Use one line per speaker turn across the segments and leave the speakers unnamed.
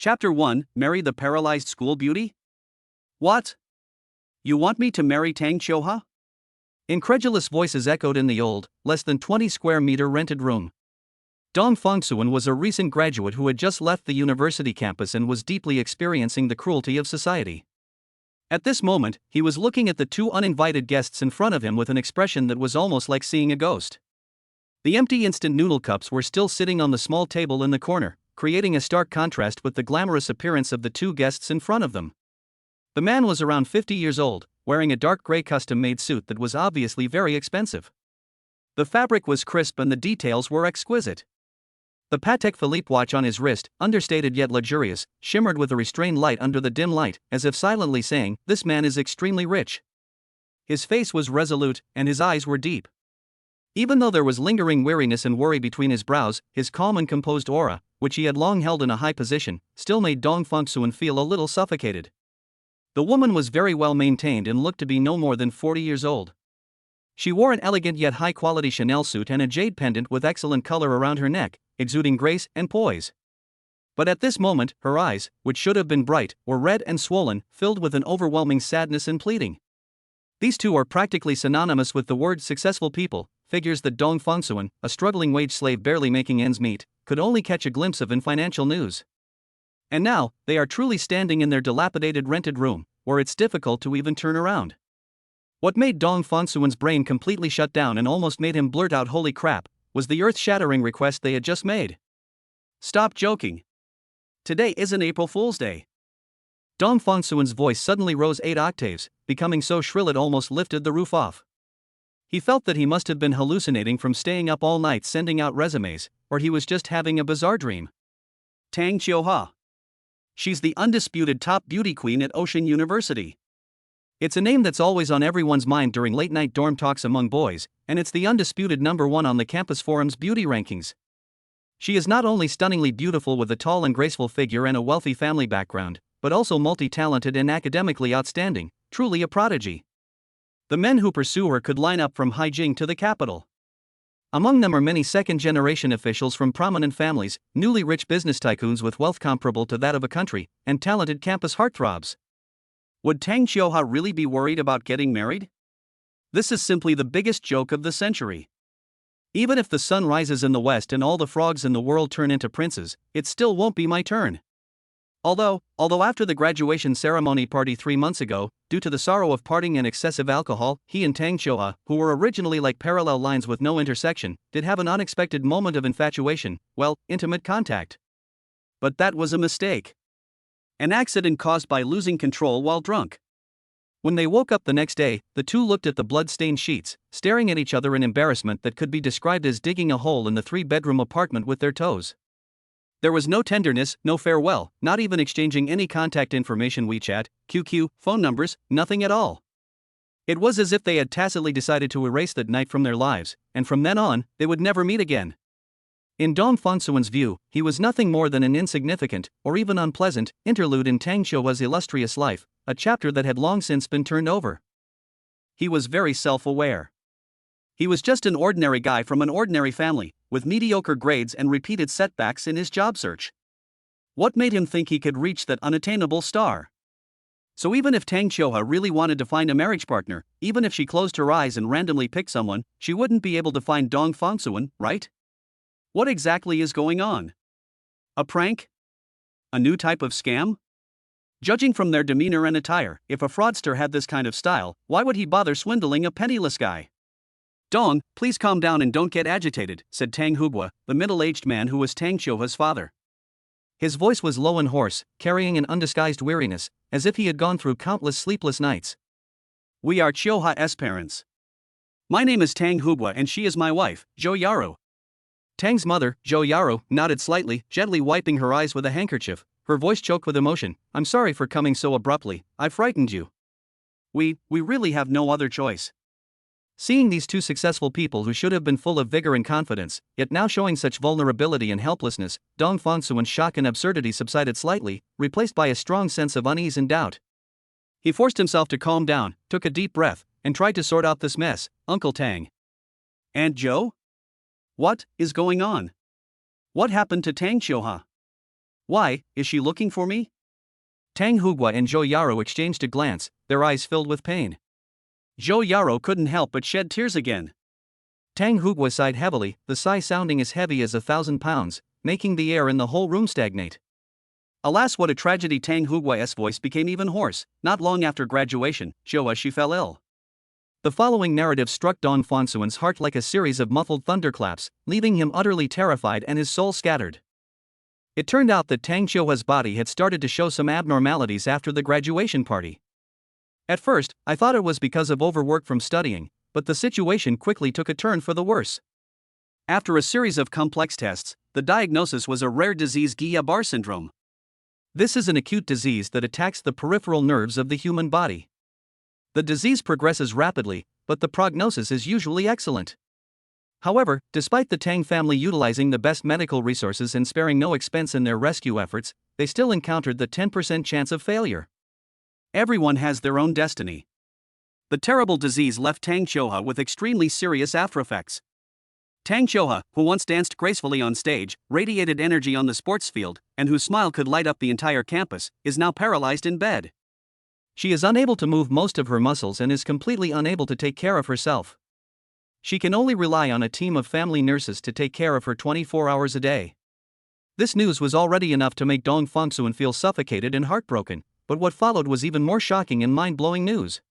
Chapter 1, Marry the Paralyzed School Beauty? What? You want me to marry Tang Qiuhua? Incredulous voices echoed in the old, less than 20 square meter rented room. Dong Fengsuan was a recent graduate who had just left the university campus and was deeply experiencing the cruelty of society. At this moment, he was looking at the two uninvited guests in front of him with an expression that was almost like seeing a ghost. The empty instant noodle cups were still sitting on the small table in the corner, creating a stark contrast with the glamorous appearance of the two guests in front of them. The man was around 50 years old, wearing a dark gray custom-made suit that was obviously very expensive. The fabric was crisp and the details were exquisite. The Patek Philippe watch on his wrist, understated yet luxurious, shimmered with a restrained light under the dim light, as if silently saying, "This man is extremely rich." His face was resolute, and his eyes were deep. Even though there was lingering weariness and worry between his brows, his calm and composed aura, which he had long held in a high position, still made Dong Fengsuan feel a little suffocated. The woman was very well maintained and looked to be no more than 40 years old. She wore an elegant yet high-quality Chanel suit and a jade pendant with excellent color around her neck, exuding grace and poise. But at this moment, her eyes, which should have been bright, were red and swollen, filled with an overwhelming sadness and pleading. These two are practically synonymous with the word successful people, figures that Dong Fengsuan, a struggling wage slave barely making ends meet, could only catch a glimpse of in financial news. And now, they are truly standing in their dilapidated rented room, where it's difficult to even turn around. What made Dong Fengsuan's brain completely shut down and almost made him blurt out "holy crap," was the earth-shattering request they had just made. "Stop joking. Today isn't April Fool's Day." Dong Fengsuan's voice suddenly rose 8 octaves, becoming so shrill it almost lifted the roof off. He felt that he must have been hallucinating from staying up all night sending out resumes, or he was just having a bizarre dream. Tang Qiuhua. She's the undisputed top beauty queen at Ocean University. It's a name that's always on everyone's mind during late-night dorm talks among boys, and it's the undisputed #1 on the campus forum's beauty rankings. She is not only stunningly beautiful with a tall and graceful figure and a wealthy family background, but also multi-talented and academically outstanding, truly a prodigy. The men who pursue her could line up from Haijing to the capital. Among them are many second-generation officials from prominent families, newly rich business tycoons with wealth comparable to that of a country, and talented campus heartthrobs. Would Tang Qiuhua really be worried about getting married? This is simply the biggest joke of the century. Even if the sun rises in the west and all the frogs in the world turn into princes, it still won't be my turn. Although after the graduation ceremony party 3 months ago, due to the sorrow of partying and excessive alcohol, he and Tang Qiuhua, who were originally like parallel lines with no intersection, did have an unexpected moment of infatuation, intimate contact. But that was a mistake. An accident caused by losing control while drunk. When they woke up the next day, the two looked at the blood-stained sheets, staring at each other in embarrassment that could be described as digging a hole in the 3-bedroom apartment with their toes. There was no tenderness, no farewell, not even exchanging any contact information, WeChat, QQ, phone numbers, nothing at all. It was as if they had tacitly decided to erase that night from their lives, and from then on, they would never meet again. In Dong Fengsuan's view, he was nothing more than an insignificant, or even unpleasant, interlude in Tang Qiuhua's illustrious life, a chapter that had long since been turned over. He was very self-aware. He was just an ordinary guy from an ordinary family, with mediocre grades and repeated setbacks in his job search. What made him think he could reach that unattainable star? So even if Tang Qiuhua really wanted to find a marriage partner, even if she closed her eyes and randomly picked someone, she wouldn't be able to find Dong Fengsuan, right? What exactly is going on? A prank? A new type of scam? Judging from their demeanor and attire, if a fraudster had this kind of style, why would he bother swindling a penniless guy? "Dong, please calm down and don't get agitated," said Tang Hubua, the middle-aged man who was Tang Qiuhua's father. His voice was low and hoarse, carrying an undisguised weariness, as if he had gone through countless sleepless nights. "We are Qiuhua's parents. My name is Tang Hubua and she is my wife, Zhou Yaru." Tang's mother, Zhou Yaru, nodded slightly, gently wiping her eyes with a handkerchief, her voice choked with emotion. "I'm sorry for coming so abruptly, I frightened you. We really have no other choice." Seeing these two successful people who should have been full of vigor and confidence, yet now showing such vulnerability and helplessness, Dong Fengsuan's shock and absurdity subsided slightly, replaced by a strong sense of unease and doubt. He forced himself to calm down, took a deep breath, and tried to sort out this mess. "Uncle Tang. Aunt Zhou? What is going on? What happened to Tang Qiuhua? Why, is she looking for me? Tang Hugua and Zhou Yaro exchanged a glance, their eyes filled with pain. Zhou Yaro couldn't help but shed tears again. Tang Hugua sighed heavily, the sigh sounding as heavy as 1,000 pounds, making the air in the whole room stagnate. Alas, what a tragedy! Tang Hugua's voice became even hoarse. Not long after graduation, Zhou she fell ill. The following narrative struck Dong Fangsuan's heart like a series of muffled thunderclaps, leaving him utterly terrified and his soul scattered. It turned out that Tang Qiuhua's body had started to show some abnormalities after the graduation party. At first, I thought it was because of overwork from studying, but the situation quickly took a turn for the worse. After a series of complex tests, the diagnosis was a rare disease, Guillain-Barré syndrome. This is an acute disease that attacks the peripheral nerves of the human body. The disease progresses rapidly, but the prognosis is usually excellent. However, despite the Tang family utilizing the best medical resources and sparing no expense in their rescue efforts, they still encountered the 10% chance of failure. Everyone has their own destiny. The terrible disease left Tang Qiuhua with extremely serious aftereffects. Tang Qiuhua, who once danced gracefully on stage, radiated energy on the sports field, and whose smile could light up the entire campus, is now paralyzed in bed. She is unable to move most of her muscles and is completely unable to take care of herself. She can only rely on a team of family nurses to take care of her 24 hours a day. This news was already enough to make Dong Fangsuan feel suffocated and heartbroken, but what followed was even more shocking and mind-blowing news.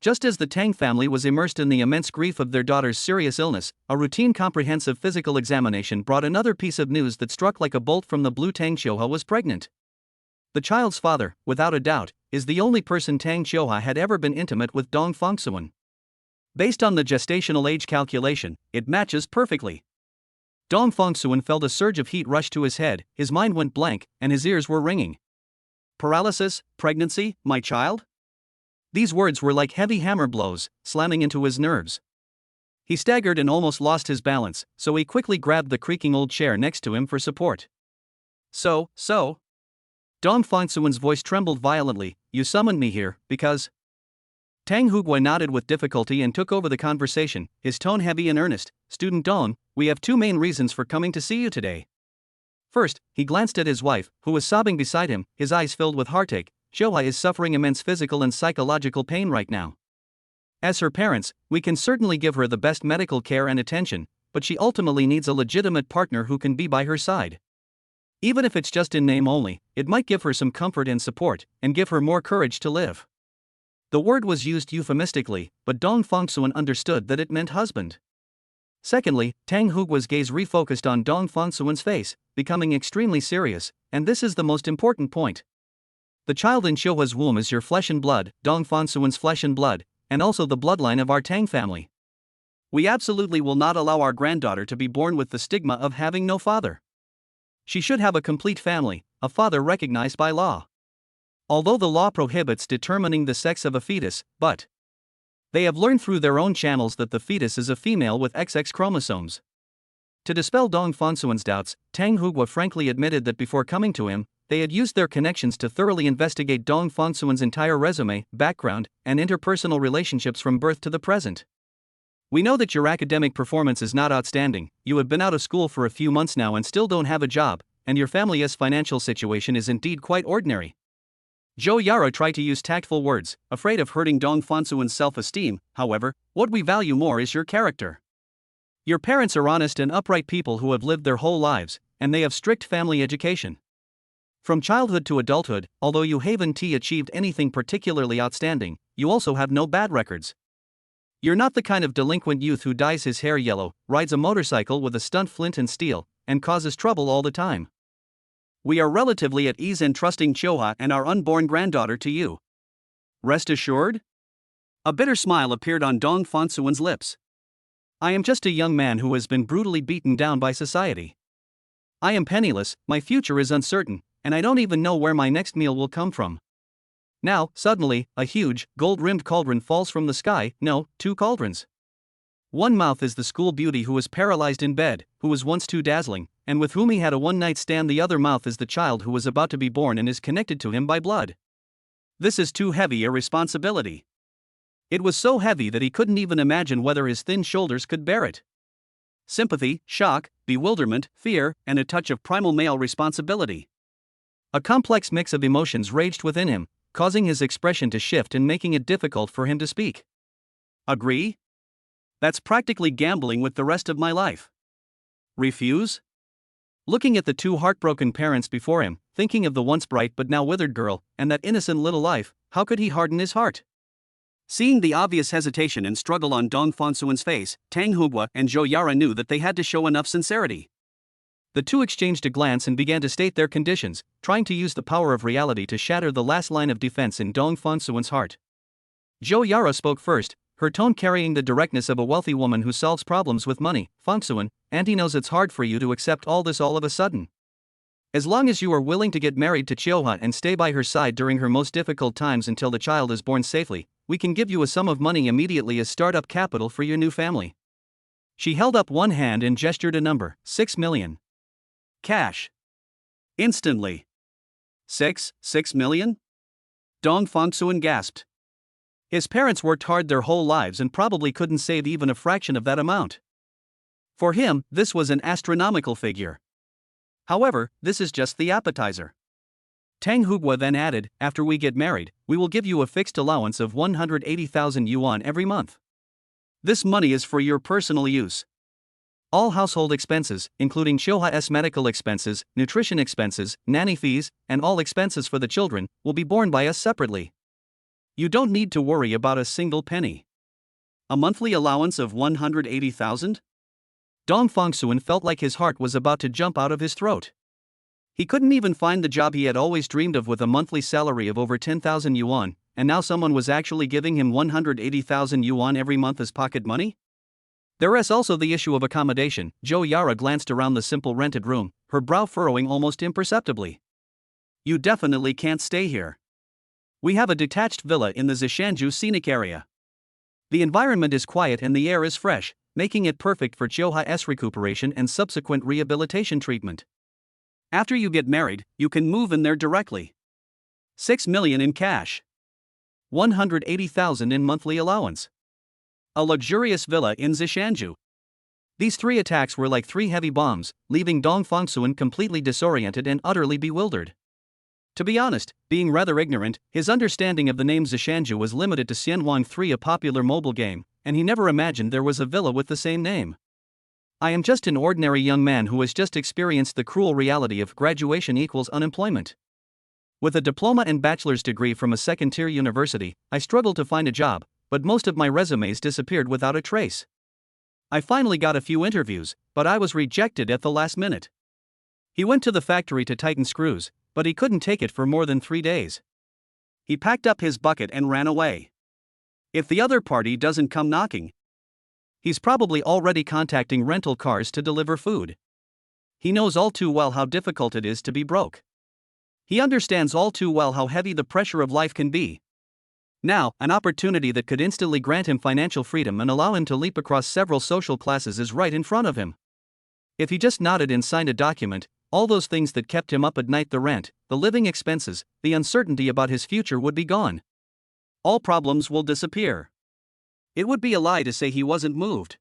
Just as the Tang family was immersed in the immense grief of their daughter's serious illness, a routine comprehensive physical examination brought another piece of news that struck like a bolt from the blue. Tang Qiuhua was pregnant. The child's father, without a doubt, is the only person Tang Qiuhua had ever been intimate with. Dong Fangsuan. Based on the gestational age calculation, it matches perfectly. Dong Fangsuan felt a surge of heat rush to his head, his mind went blank, and his ears were ringing. Paralysis, pregnancy, my child? These words were like heavy hammer blows, slamming into his nerves. He staggered and almost lost his balance, so he quickly grabbed the creaking old chair next to him for support. So? Dong Fangsuan's voice trembled violently, you summoned me here, because… Tang Hugua nodded with difficulty and took over the conversation, his tone heavy and earnest. Student Dong, we have two main reasons for coming to see you today. First, he glanced at his wife, who was sobbing beside him, his eyes filled with heartache. Qiuhua is suffering immense physical and psychological pain right now. As her parents, we can certainly give her the best medical care and attention, but she ultimately needs a legitimate partner who can be by her side. Even if it's just in name only, it might give her some comfort and support, and give her more courage to live. The word was used euphemistically, but Dong Fangsuan understood that it meant husband. Secondly, Tang Hugua's gaze refocused on Dong Fangsuan's face, becoming extremely serious, and this is the most important point. The child in Qiuhua's womb is your flesh and blood, Dong Fangsuan's flesh and blood, and also the bloodline of our Tang family. We absolutely will not allow our granddaughter to be born with the stigma of having no father. She should have a complete family, a father recognized by law. Although the law prohibits determining the sex of a fetus, but they have learned through their own channels that the fetus is a female with XX chromosomes. To dispel Dong Fangsuan's doubts, Tang Hugua frankly admitted that before coming to him, they had used their connections to thoroughly investigate Dong Fangsuan's entire resume, background, and interpersonal relationships from birth to the present. We know that your academic performance is not outstanding, you have been out of school for a few months now and still don't have a job, and your family's financial situation is indeed quite ordinary. Zhou Yaro tried to use tactful words, afraid of hurting Dong Fangsuan's self-esteem. However, what we value more is your character. Your parents are honest and upright people who have lived their whole lives, and they have strict family education. From childhood to adulthood, although you haven't achieved anything particularly outstanding, you also have no bad records. You're not the kind of delinquent youth who dyes his hair yellow, rides a motorcycle with a stunt flint and steel, and causes trouble all the time. We are relatively at ease entrusting Qiuhua and our unborn granddaughter to you. Rest assured? A bitter smile appeared on Dong Fangsuan's lips. I am just a young man who has been brutally beaten down by society. I am penniless, my future is uncertain, and I don't even know where my next meal will come from. Now, suddenly, a huge, gold-rimmed cauldron falls from the sky. No, two cauldrons. One mouth is the school beauty who was paralyzed in bed, who was once too dazzling, and with whom he had a one-night stand. The other mouth is the child who was about to be born and is connected to him by blood. This is too heavy a responsibility. It was so heavy that he couldn't even imagine whether his thin shoulders could bear it. Sympathy, shock, bewilderment, fear, and a touch of primal male responsibility. A complex mix of emotions raged within him, causing his expression to shift and making it difficult for him to speak. Agree? That's practically gambling with the rest of my life. Refuse? Looking at the two heartbroken parents before him, thinking of the once bright but now withered girl, and that innocent little life, how could he harden his heart? Seeing the obvious hesitation and struggle on Dong Fangsuen's face, Tang Hugua and Zhou Yara knew that they had to show enough sincerity. The two exchanged a glance and began to state their conditions, trying to use the power of reality to shatter the last line of defense in Dong Fangsuen's heart. Zhou Yara spoke first, her tone carrying the directness of a wealthy woman who solves problems with money. Fangsuen, Auntie knows it's hard for you to accept all this all of a sudden. As long as you are willing to get married to Chioha and stay by her side during her most difficult times until the child is born safely, we can give you a sum of money immediately as startup capital for your new family. She held up one hand and gestured a number, 6 million. Cash. Instantly. 6 million? Dong Fangsuen gasped. His parents worked hard their whole lives and probably couldn't save even a fraction of that amount. For him, this was an astronomical figure. However, this is just the appetizer. Tang Hugua then added, after we get married, we will give you a fixed allowance of 180,000 yuan every month. This money is for your personal use. All household expenses, including Chioha's medical expenses, nutrition expenses, nanny fees, and all expenses for the children, will be borne by us separately. You don't need to worry about a single penny. A monthly allowance of 180,000? Dong Fangsuen felt like his heart was about to jump out of his throat. He couldn't even find the job he had always dreamed of with a monthly salary of over 10,000 yuan, and now someone was actually giving him 180,000 yuan every month as pocket money? There is also the issue of accommodation. Zhou Yara glanced around the simple rented room, her brow furrowing almost imperceptibly. You definitely can't stay here. We have a detached villa in the Zishanju scenic area. The environment is quiet and the air is fresh, making it perfect for Chioha's recuperation and subsequent rehabilitation treatment. After you get married, you can move in there directly. 6 million in cash. 180,000 in monthly allowance. A luxurious villa in Zishanju. These three attacks were like three heavy bombs, leaving Dong Fangsuen completely disoriented and utterly bewildered. To be honest, being rather ignorant, his understanding of the name Zishanju was limited to Xianwang 3, a popular mobile game, and he never imagined there was a villa with the same name. I am just an ordinary young man who has just experienced the cruel reality of graduation equals unemployment. With a diploma and bachelor's degree from a second-tier university, I struggled to find a job, but most of my resumes disappeared without a trace. I finally got a few interviews, but I was rejected at the last minute. He went to the factory to tighten screws, but he couldn't take it for more than 3 days. He packed up his bucket and ran away. If the other party doesn't come knocking, he's probably already contacting rental cars to deliver food. He knows all too well how difficult it is to be broke. He understands all too well how heavy the pressure of life can be. Now, an opportunity that could instantly grant him financial freedom and allow him to leap across several social classes is right in front of him. If he just nodded and signed a document, all those things that kept him up at night, the rent, the living expenses, the uncertainty about his future, would be gone. All problems will disappear. It would be a lie to say he wasn't moved.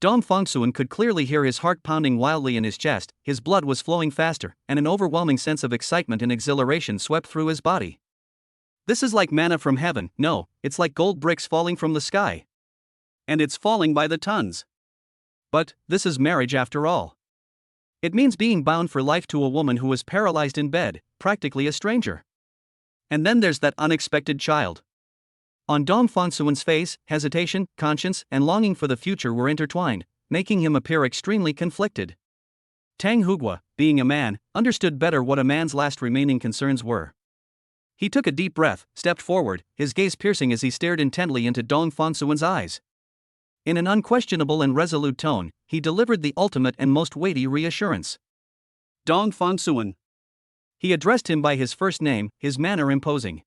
Dong Fangsuen could clearly hear his heart pounding wildly in his chest, his blood was flowing faster, and an overwhelming sense of excitement and exhilaration swept through his body. This is like manna from heaven. No, it's like gold bricks falling from the sky. And it's falling by the tons. But this is marriage after all. It means being bound for life to a woman who is paralyzed in bed, practically a stranger. And then there's that unexpected child. On Dong Fangsuen's face, hesitation, conscience, and longing for the future were intertwined, making him appear extremely conflicted. Tang Hugua, being a man, understood better what a man's last remaining concerns were. He took a deep breath, stepped forward, his gaze piercing as he stared intently into Dong Fangsuen's eyes. In an unquestionable and resolute tone, he delivered the ultimate and most weighty reassurance. Dong Fangsuen. He addressed him by his first name, his manner imposing.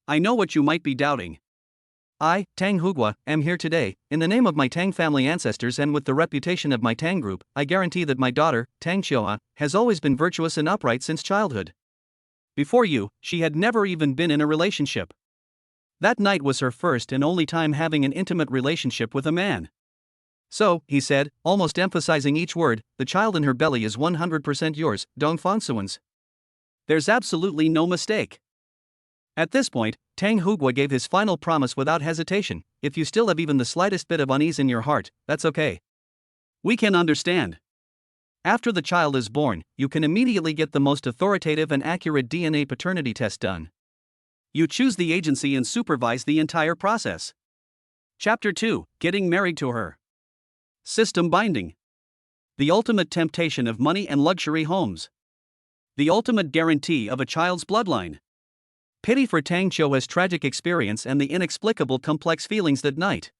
I know what you might be doubting. I, Tang Hugua, am here today, in the name of my Tang family ancestors and with the reputation of my Tang group. I guarantee that my daughter, Tang Chioha, has always been virtuous and upright since childhood. Before you, she had never even been in a relationship. That night was her first and only time having an intimate relationship with a man. So, he said, almost emphasizing each word, the child in her belly is 100% yours, Dong Fangsuen's. There's absolutely no mistake. At this point, Tang Hugua gave his final promise without hesitation. If you still have even the slightest bit of unease in your heart, that's okay. We can understand. After the child is born, you can immediately get the most authoritative and accurate DNA paternity test done. You choose the agency and supervise the entire process. Chapter 2: Getting Married to Her. System Binding. The ultimate temptation of money and luxury homes. The ultimate guarantee of a child's bloodline. Pity for Tang Qiuhe's tragic experience and the inexplicable complex feelings that night.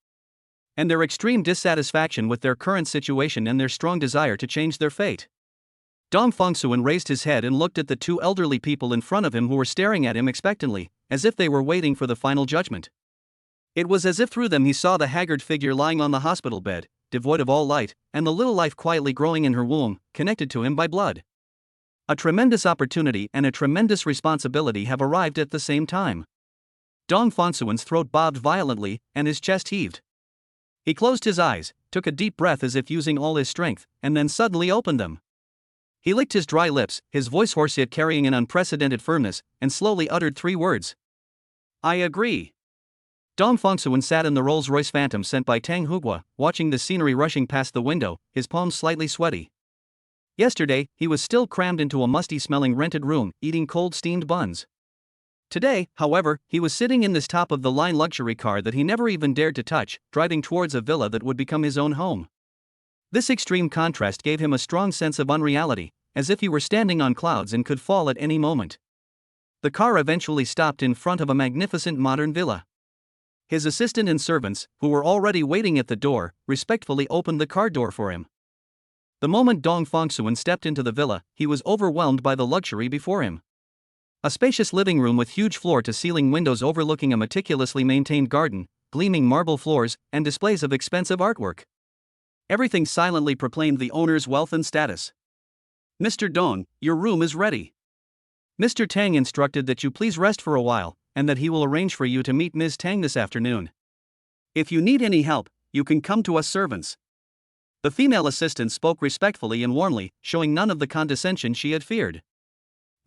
And their extreme dissatisfaction with their current situation and their strong desire to change their fate. Dong Fengsuan raised his head and looked at the two elderly people in front of him who were staring at him expectantly, as if they were waiting for the final judgment. It was as if through them he saw the haggard figure lying on the hospital bed, devoid of all light, and the little life quietly growing in her womb, connected to him by blood. A tremendous opportunity and a tremendous responsibility have arrived at the same time. Dong Fengsuan's throat bobbed violently, and his chest heaved. He closed his eyes, took a deep breath as if using all his strength, and then suddenly opened them. He licked his dry lips, his voice hoarse yet carrying an unprecedented firmness, and slowly uttered 3 words. I agree. Dong Fengsuan sat in the Rolls-Royce Phantom sent by Tang Hugua, watching the scenery rushing past the window, his palms slightly sweaty. Yesterday, he was still crammed into a musty-smelling rented room, eating cold steamed buns. Today, however, he was sitting in this top-of-the-line luxury car that he never even dared to touch, driving towards a villa that would become his own home. This extreme contrast gave him a strong sense of unreality, as if he were standing on clouds and could fall at any moment. The car eventually stopped in front of a magnificent modern villa. His assistant and servants, who were already waiting at the door, respectfully opened the car door for him. The moment Dong Fengsuan stepped into the villa, he was overwhelmed by the luxury before him. A spacious living room with huge floor-to-ceiling windows overlooking a meticulously maintained garden, gleaming marble floors, and displays of expensive artwork. Everything silently proclaimed the owner's wealth and status. Mr. Dong, your room is ready. Mr. Tang instructed that you please rest for a while, and that he will arrange for you to meet Ms. Tang this afternoon. If you need any help, you can come to us servants. The female assistant spoke respectfully and warmly, showing none of the condescension she had feared.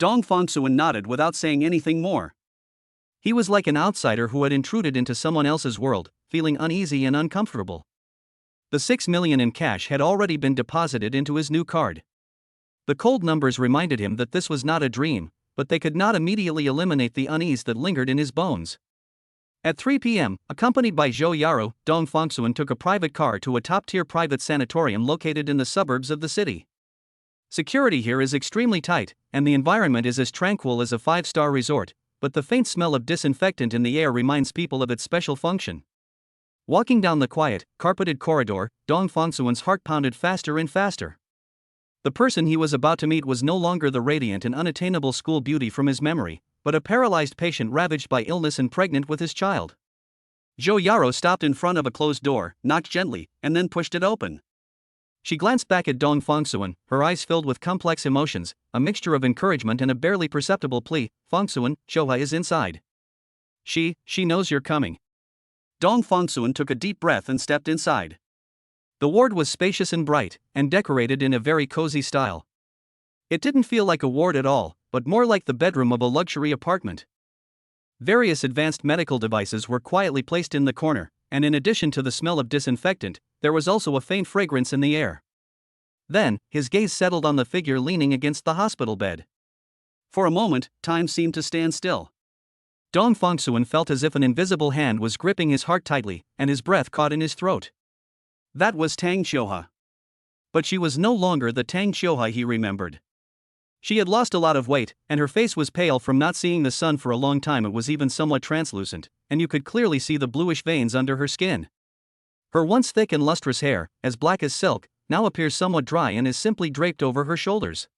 Dong Fengsuan nodded without saying anything more. He was like an outsider who had intruded into someone else's world, feeling uneasy and uncomfortable. The 6 million in cash had already been deposited into his new card. The cold numbers reminded him that this was not a dream, but they could not immediately eliminate the unease that lingered in his bones. At 3 p.m., accompanied by Zhou Yaro, Dong Fengsuan took a private car to a top-tier private sanatorium located in the suburbs of the city. Security here is extremely tight, and the environment is as tranquil as a 5-star resort, but the faint smell of disinfectant in the air reminds people of its special function. Walking down the quiet, carpeted corridor, Dong Fengsuan's heart pounded faster and faster. The person he was about to meet was no longer the radiant and unattainable school beauty from his memory, but a paralyzed patient ravaged by illness and pregnant with his child. Zhou Yaro stopped in front of a closed door, knocked gently, and then pushed it open. She glanced back at Dong Fengsuan, her eyes filled with complex emotions, a mixture of encouragement and a barely perceptible plea. Fengsuan, Qiuhe is inside. She knows you're coming. Dong Fengsuan took a deep breath and stepped inside. The ward was spacious and bright, and decorated in a very cozy style. It didn't feel like a ward at all, but more like the bedroom of a luxury apartment. Various advanced medical devices were quietly placed in the corner, and in addition to the smell of disinfectant, there was also a faint fragrance in the air. Then, his gaze settled on the figure leaning against the hospital bed. For a moment, time seemed to stand still. Dong Fengsuan felt as if an invisible hand was gripping his heart tightly, and his breath caught in his throat. That was Tang Qiuhe. But she was no longer the Tang Qiuhe he remembered. She had lost a lot of weight, and her face was pale from not seeing the sun for a long time. It was even somewhat translucent, and you could clearly see the bluish veins under her skin. Her once thick and lustrous hair, as black as silk, now appears somewhat dry and is simply draped over her shoulders.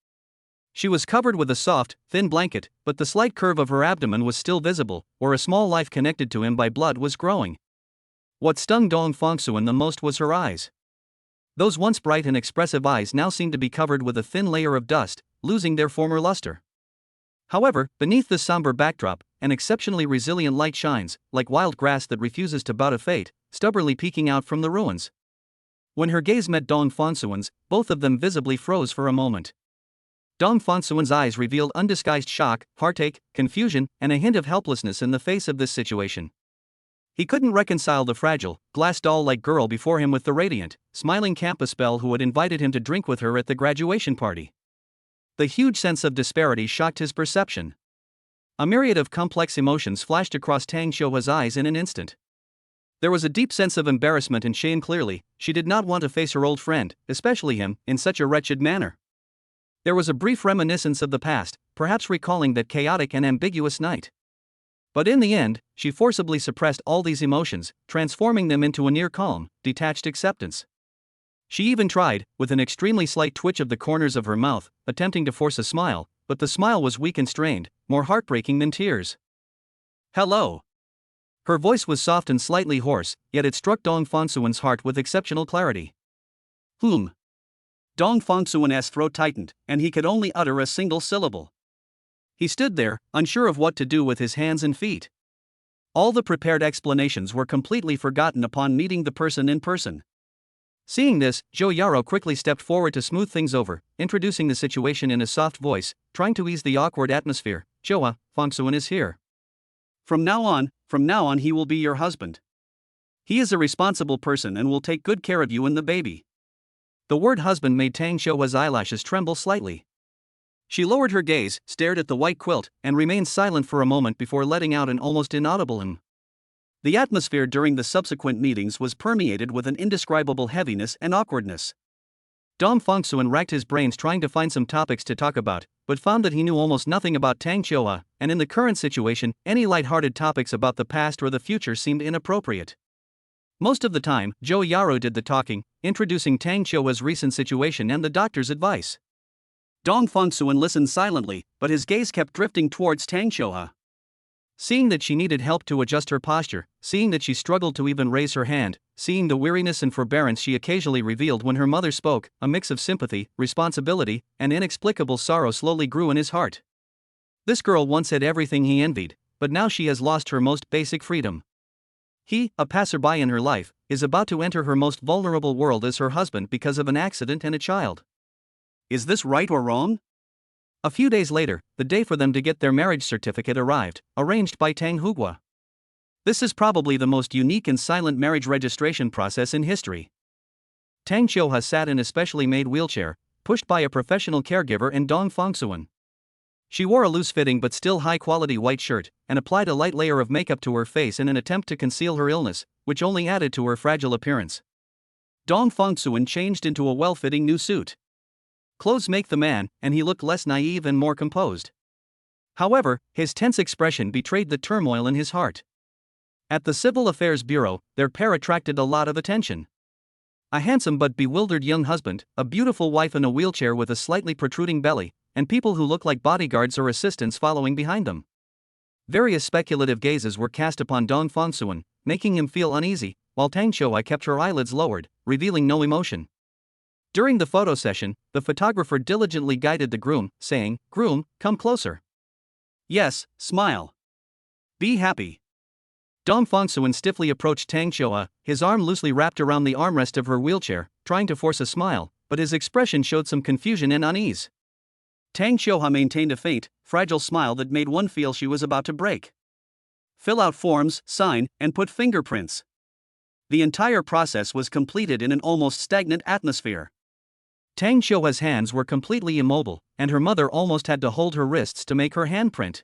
She was covered with a soft, thin blanket, but the slight curve of her abdomen was still visible, where a small life connected to him by blood was growing. What stung Dong Fengsuan the most was her eyes. Those once bright and expressive eyes now seemed to be covered with a thin layer of dust, losing their former luster. However, beneath this somber backdrop, an exceptionally resilient light shines, like wild grass that refuses to bow to fate, stubbornly peeking out from the ruins. When her gaze met Dong Fengsuan's, both of them visibly froze for a moment. Dong Fongsuan's eyes revealed undisguised shock, heartache, confusion, and a hint of helplessness in the face of this situation. He couldn't reconcile the fragile, glass doll-like girl before him with the radiant, smiling campus belle who had invited him to drink with her at the graduation party. The huge sense of disparity shocked his perception. A myriad of complex emotions flashed across Tang Xiuhua's eyes in an instant. There was a deep sense of embarrassment and shame. Clearly, she did not want to face her old friend, especially him, in such a wretched manner. There was a brief reminiscence of the past, perhaps recalling that chaotic and ambiguous night. But in the end, she forcibly suppressed all these emotions, transforming them into a near calm, detached acceptance. She even tried, with an extremely slight twitch of the corners of her mouth, attempting to force a smile, but the smile was weak and strained, more heartbreaking than tears. "Hello." Her voice was soft and slightly hoarse, yet it struck Dong Fongsuan's heart with exceptional clarity. Dong Fongsuan's throat tightened, and he could only utter a single syllable. He stood there, unsure of what to do with his hands and feet. All the prepared explanations were completely forgotten upon meeting the person in person. Seeing this, Zhou Yaro quickly stepped forward to smooth things over, introducing the situation in a soft voice, trying to ease the awkward atmosphere. "Xiuhua, Fongsuan is here. From now on he will be your husband. He is a responsible person and will take good care of you and the baby." The word husband made Tang Xiuhua's eyelashes tremble slightly. She lowered her gaze, stared at the white quilt, and remained silent for a moment before letting out an almost inaudible "hm." The atmosphere during the subsequent meetings was permeated with an indescribable heaviness and awkwardness. Dong Fongsuan racked his brains trying to find some topics to talk about, but found that he knew almost nothing about Tang Xiuhua, and in the current situation, any light-hearted topics about the past or the future seemed inappropriate. Most of the time, Zhou Yaro did the talking, introducing Tang Xiuhua's recent situation and the doctor's advice. Dong Fongsuan listened silently, but his gaze kept drifting towards Tang Xiuhua. Seeing that she needed help to adjust her posture, seeing that she struggled to even raise her hand, seeing the weariness and forbearance she occasionally revealed when her mother spoke, a mix of sympathy, responsibility, and inexplicable sorrow slowly grew in his heart. This girl once had everything he envied, but now she has lost her most basic freedom. He, a passerby in her life, is about to enter her most vulnerable world as her husband because of an accident and a child. Is this right or wrong? A few days later, the day for them to get their marriage certificate arrived, arranged by Tang Xiuhua. This is probably the most unique and silent marriage registration process in history. Tang Xiuhua sat in a specially made wheelchair, pushed by a professional caregiver and Dong Fongsuan. She wore a loose-fitting but still high-quality white shirt, and applied a light layer of makeup to her face in an attempt to conceal her illness, which only added to her fragile appearance. Dong Fongsuan changed into a well-fitting new suit. Clothes make the man, and he looked less naive and more composed. However, his tense expression betrayed the turmoil in his heart. At the Civil Affairs Bureau, their pair attracted a lot of attention. A handsome but bewildered young husband, a beautiful wife in a wheelchair with a slightly protruding belly, and people who look like bodyguards or assistants following behind them. Various speculative gazes were cast upon Dong Fongsuan, making him feel uneasy, while Tang Xiuhua kept her eyelids lowered, revealing no emotion. During the photo session, the photographer diligently guided the groom, saying, "Groom, come closer. Yes, smile. Be happy." Dong Fongsuan stiffly approached Tang Xiuhua, his arm loosely wrapped around the armrest of her wheelchair, trying to force a smile, but his expression showed some confusion and unease. Tang Xiuhua maintained a faint, fragile smile that made one feel she was about to break. Fill out forms, sign, and put fingerprints. The entire process was completed in an almost stagnant atmosphere. Tang Xiuhua's hands were completely immobile, and her mother almost had to hold her wrists to make her handprint.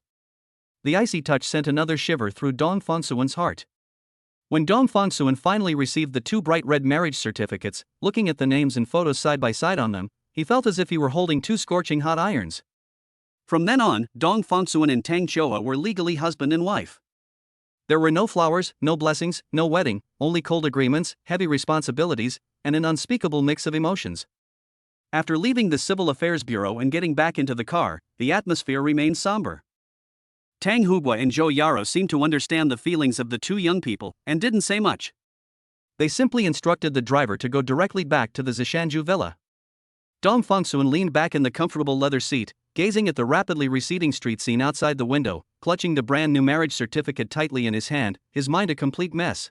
The icy touch sent another shiver through Dong Fongsuan's heart. When Dong Fongsuan finally received the two bright red marriage certificates, looking at the names and photos side by side on them, he felt as if he were holding two scorching hot irons. From then on, Dong Fongsuan and Tang Xiuhua were legally husband and wife. There were no flowers, no blessings, no wedding, only cold agreements, heavy responsibilities, and an unspeakable mix of emotions. After leaving the Civil Affairs Bureau and getting back into the car, the atmosphere remained somber. Tang Xiuhua and Zhou Yaro seemed to understand the feelings of the two young people, and didn't say much. They simply instructed the driver to go directly back to the Zishanju villa. Dong Fongsuan leaned back in the comfortable leather seat, gazing at the rapidly receding street scene outside the window, clutching the brand new marriage certificate tightly in his hand, his mind a complete mess.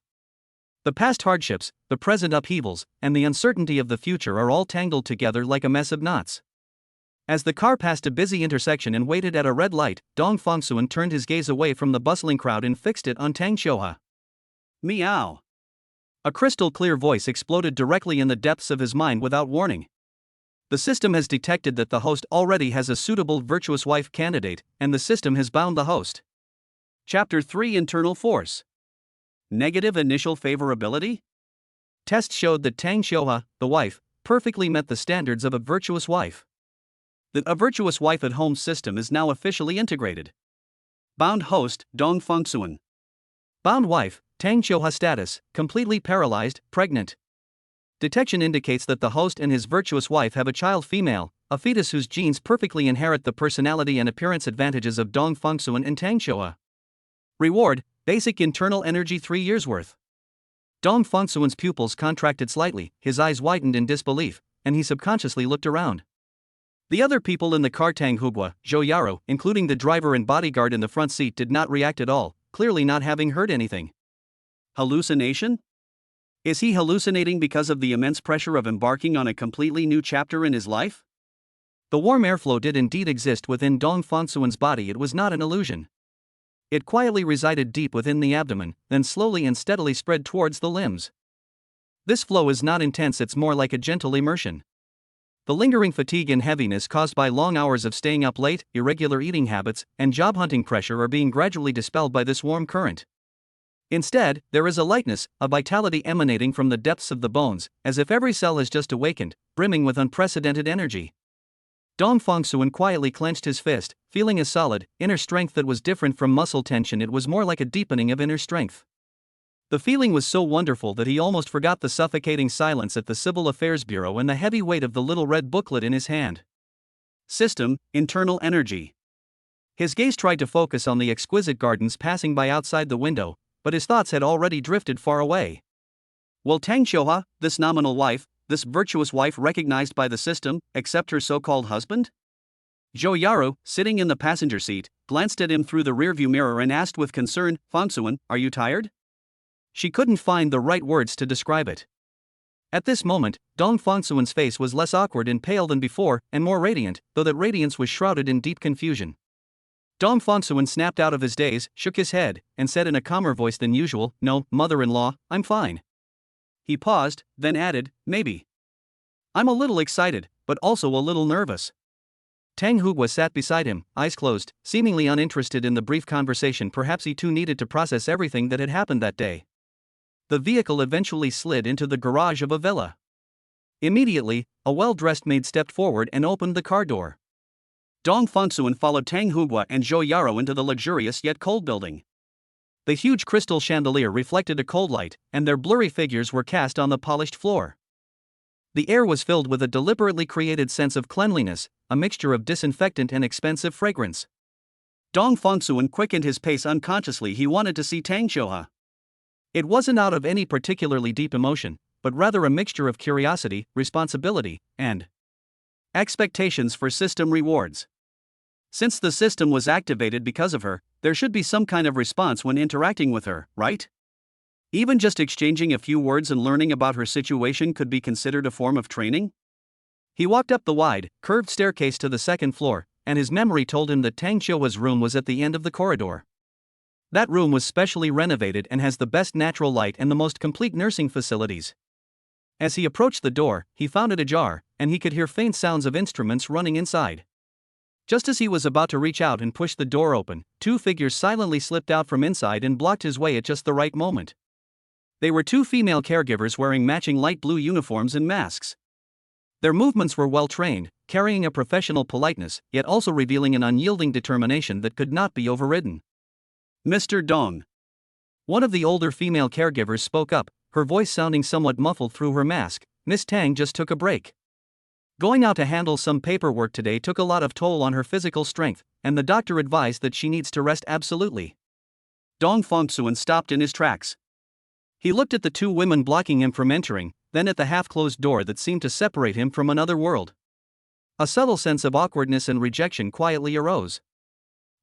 The past hardships, the present upheavals, and the uncertainty of the future are all tangled together like a mess of knots. As the car passed a busy intersection and waited at a red light, Dong Fongsuan turned his gaze away from the bustling crowd and fixed it on Tang Xiuhe. Meow. A crystal-clear voice exploded directly in the depths of his mind without warning. The system has detected that the host already has a suitable virtuous wife candidate, and the system has bound the host. Chapter 3: Internal Force. Negative initial favorability? Tests showed that Tang Xiuhe, the wife, perfectly met the standards of a virtuous wife. A virtuous wife at home system is now officially integrated. Bound host, Dong Fongsuan. Bound wife, Tang Xiuhe. Status: completely paralyzed, pregnant. Detection indicates that the host and his virtuous wife have a child female, a fetus whose genes perfectly inherit the personality and appearance advantages of Dong Fongsuan and Tang Xiuhe. Reward: basic internal energy 3 years worth. Dong Fongsuan's pupils contracted slightly, his eyes widened in disbelief, and he subconsciously looked around. The other people in the car, Tang Hugua, Zhou Yaro, including the driver and bodyguard in the front seat, did not react at all, clearly not having heard anything. Hallucination? Is he hallucinating because of the immense pressure of embarking on a completely new chapter in his life? The warm airflow did indeed exist within Dong Fongsuan's body. It was not an illusion. It quietly resided deep within the abdomen, then slowly and steadily spread towards the limbs. This flow is not intense, it's more like a gentle immersion. The lingering fatigue and heaviness caused by long hours of staying up late, irregular eating habits, and job hunting pressure are being gradually dispelled by this warm current. Instead, there is a lightness, a vitality emanating from the depths of the bones, as if every cell has just awakened, brimming with unprecedented energy. Dong Fongsuan quietly clenched his fist, feeling a solid, inner strength that was different from muscle tension. It was more like a deepening of inner strength. The feeling was so wonderful that he almost forgot the suffocating silence at the Civil Affairs Bureau and the heavy weight of the little red booklet in his hand. System: internal energy. His gaze tried to focus on the exquisite gardens passing by outside the window, but his thoughts had already drifted far away. Will Tang Xiuhe, this nominal wife, this virtuous wife recognized by the system, accept her so-called husband? Zhou Yaro, sitting in the passenger seat, glanced at him through the rearview mirror and asked with concern, "Fongsuan, are you tired?" She couldn't find the right words to describe it. At this moment, Dong Fongsuan's face was less awkward and pale than before, and more radiant, though that radiance was shrouded in deep confusion. Dong Fongsuan snapped out of his daze, shook his head, and said in a calmer voice than usual, "No, mother-in-law, I'm fine." He paused, then added, "Maybe. I'm a little excited, but also a little nervous." Tang Hugua sat beside him, eyes closed, seemingly uninterested in the brief conversation. Perhaps he too needed to process everything that had happened that day. The vehicle eventually slid into the garage of a villa. Immediately, a well-dressed maid stepped forward and opened the car door. Dong Fongsuan followed Tang Hugua and Zhou Yaro into the luxurious yet cold building. The huge crystal chandelier reflected a cold light, and their blurry figures were cast on the polished floor. The air was filled with a deliberately created sense of cleanliness, a mixture of disinfectant and expensive fragrance. Dong Fongsuan quickened his pace unconsciously. He wanted to see Tang Xiuhe. It wasn't out of any particularly deep emotion, but rather a mixture of curiosity, responsibility, and expectations for system rewards. Since the system was activated because of her, there should be some kind of response when interacting with her, right? Even just exchanging a few words and learning about her situation could be considered a form of training? He walked up the wide, curved staircase to the second floor, and his memory told him that Tang Xiuhe's room was at the end of the corridor. That room was specially renovated and has the best natural light and the most complete nursing facilities. As he approached the door, he found it ajar, and he could hear faint sounds of instruments running inside. Just as he was about to reach out and push the door open, two figures silently slipped out from inside and blocked his way at just the right moment. They were two female caregivers wearing matching light blue uniforms and masks. Their movements were well trained, carrying a professional politeness, yet also revealing an unyielding determination that could not be overridden. "Mr. Dong." One of the older female caregivers spoke up, her voice sounding somewhat muffled through her mask. "Miss Tang just took a break. Going out to handle some paperwork today took a lot of toll on her physical strength, and the doctor advised that she needs to rest absolutely." Dong Fongsuan stopped in his tracks. He looked at the two women blocking him from entering, then at the half-closed door that seemed to separate him from another world. A subtle sense of awkwardness and rejection quietly arose.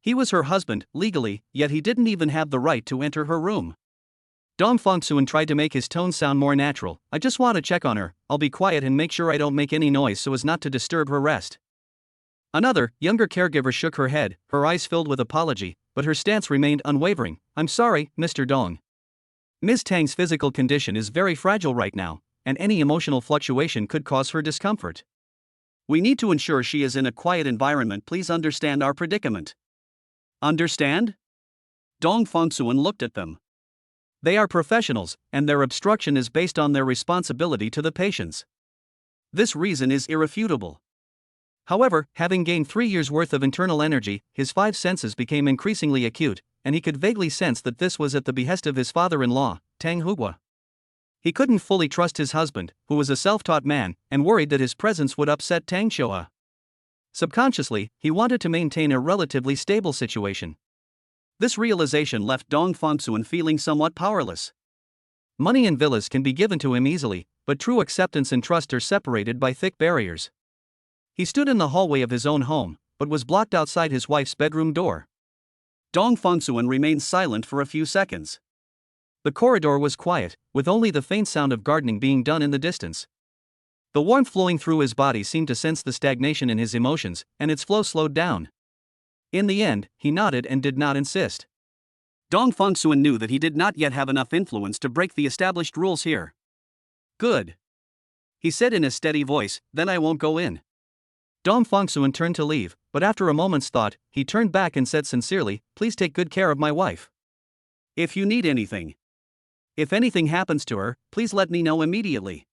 He was her husband, legally, yet he didn't even have the right to enter her room. Dong Fongsuan tried to make his tone sound more natural. "I just want to check on her, I'll be quiet and make sure I don't make any noise so as not to disturb her rest." Another, younger caregiver shook her head, her eyes filled with apology, but her stance remained unwavering. I'm sorry, Mr. Dong. Ms. Tang's physical condition is very fragile right now, and any emotional fluctuation could cause her discomfort. We need to ensure she is in a quiet environment. Please understand our predicament. Understand? Dong Fongsuan looked at them. They are professionals, and their obstruction is based on their responsibility to the patients. This reason is irrefutable. However, having gained 3 years' worth of internal energy, his 5 senses became increasingly acute, and he could vaguely sense that this was at the behest of his father-in-law, Tang Hugua. He couldn't fully trust his husband, who was a self-taught man, and worried that his presence would upset Tang Shoa. Subconsciously, he wanted to maintain a relatively stable situation. This realization left Dong Fongsuan feeling somewhat powerless. Money and villas can be given to him easily, but true acceptance and trust are separated by thick barriers. He stood in the hallway of his own home, but was blocked outside his wife's bedroom door. Dong Fongsuan remained silent for a few seconds. The corridor was quiet, with only the faint sound of gardening being done in the distance. The warmth flowing through his body seemed to sense the stagnation in his emotions, and its flow slowed down. In the end, he nodded and did not insist. Dong Fongsuan knew that he did not yet have enough influence to break the established rules here. Good. He said in a steady voice, then I won't go in. Dong Fongsuan turned to leave, but after a moment's thought, he turned back and said sincerely, please take good care of my wife. If you need anything. If anything happens to her, please let me know immediately.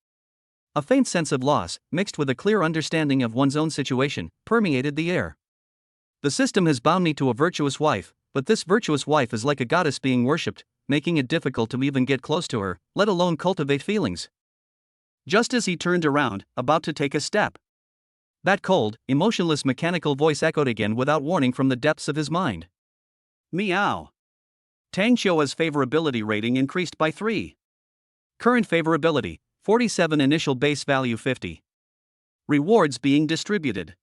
A faint sense of loss, mixed with a clear understanding of one's own situation, permeated the air. The system has bound me to a virtuous wife, but this virtuous wife is like a goddess being worshipped, making it difficult to even get close to her, let alone cultivate feelings. Just as he turned around, about to take a step, that cold, emotionless mechanical voice echoed again without warning from the depths of his mind. Meow. Tang Shoa's favorability rating increased by 3. Current favorability, 47. Initial base value 50. Rewards being distributed.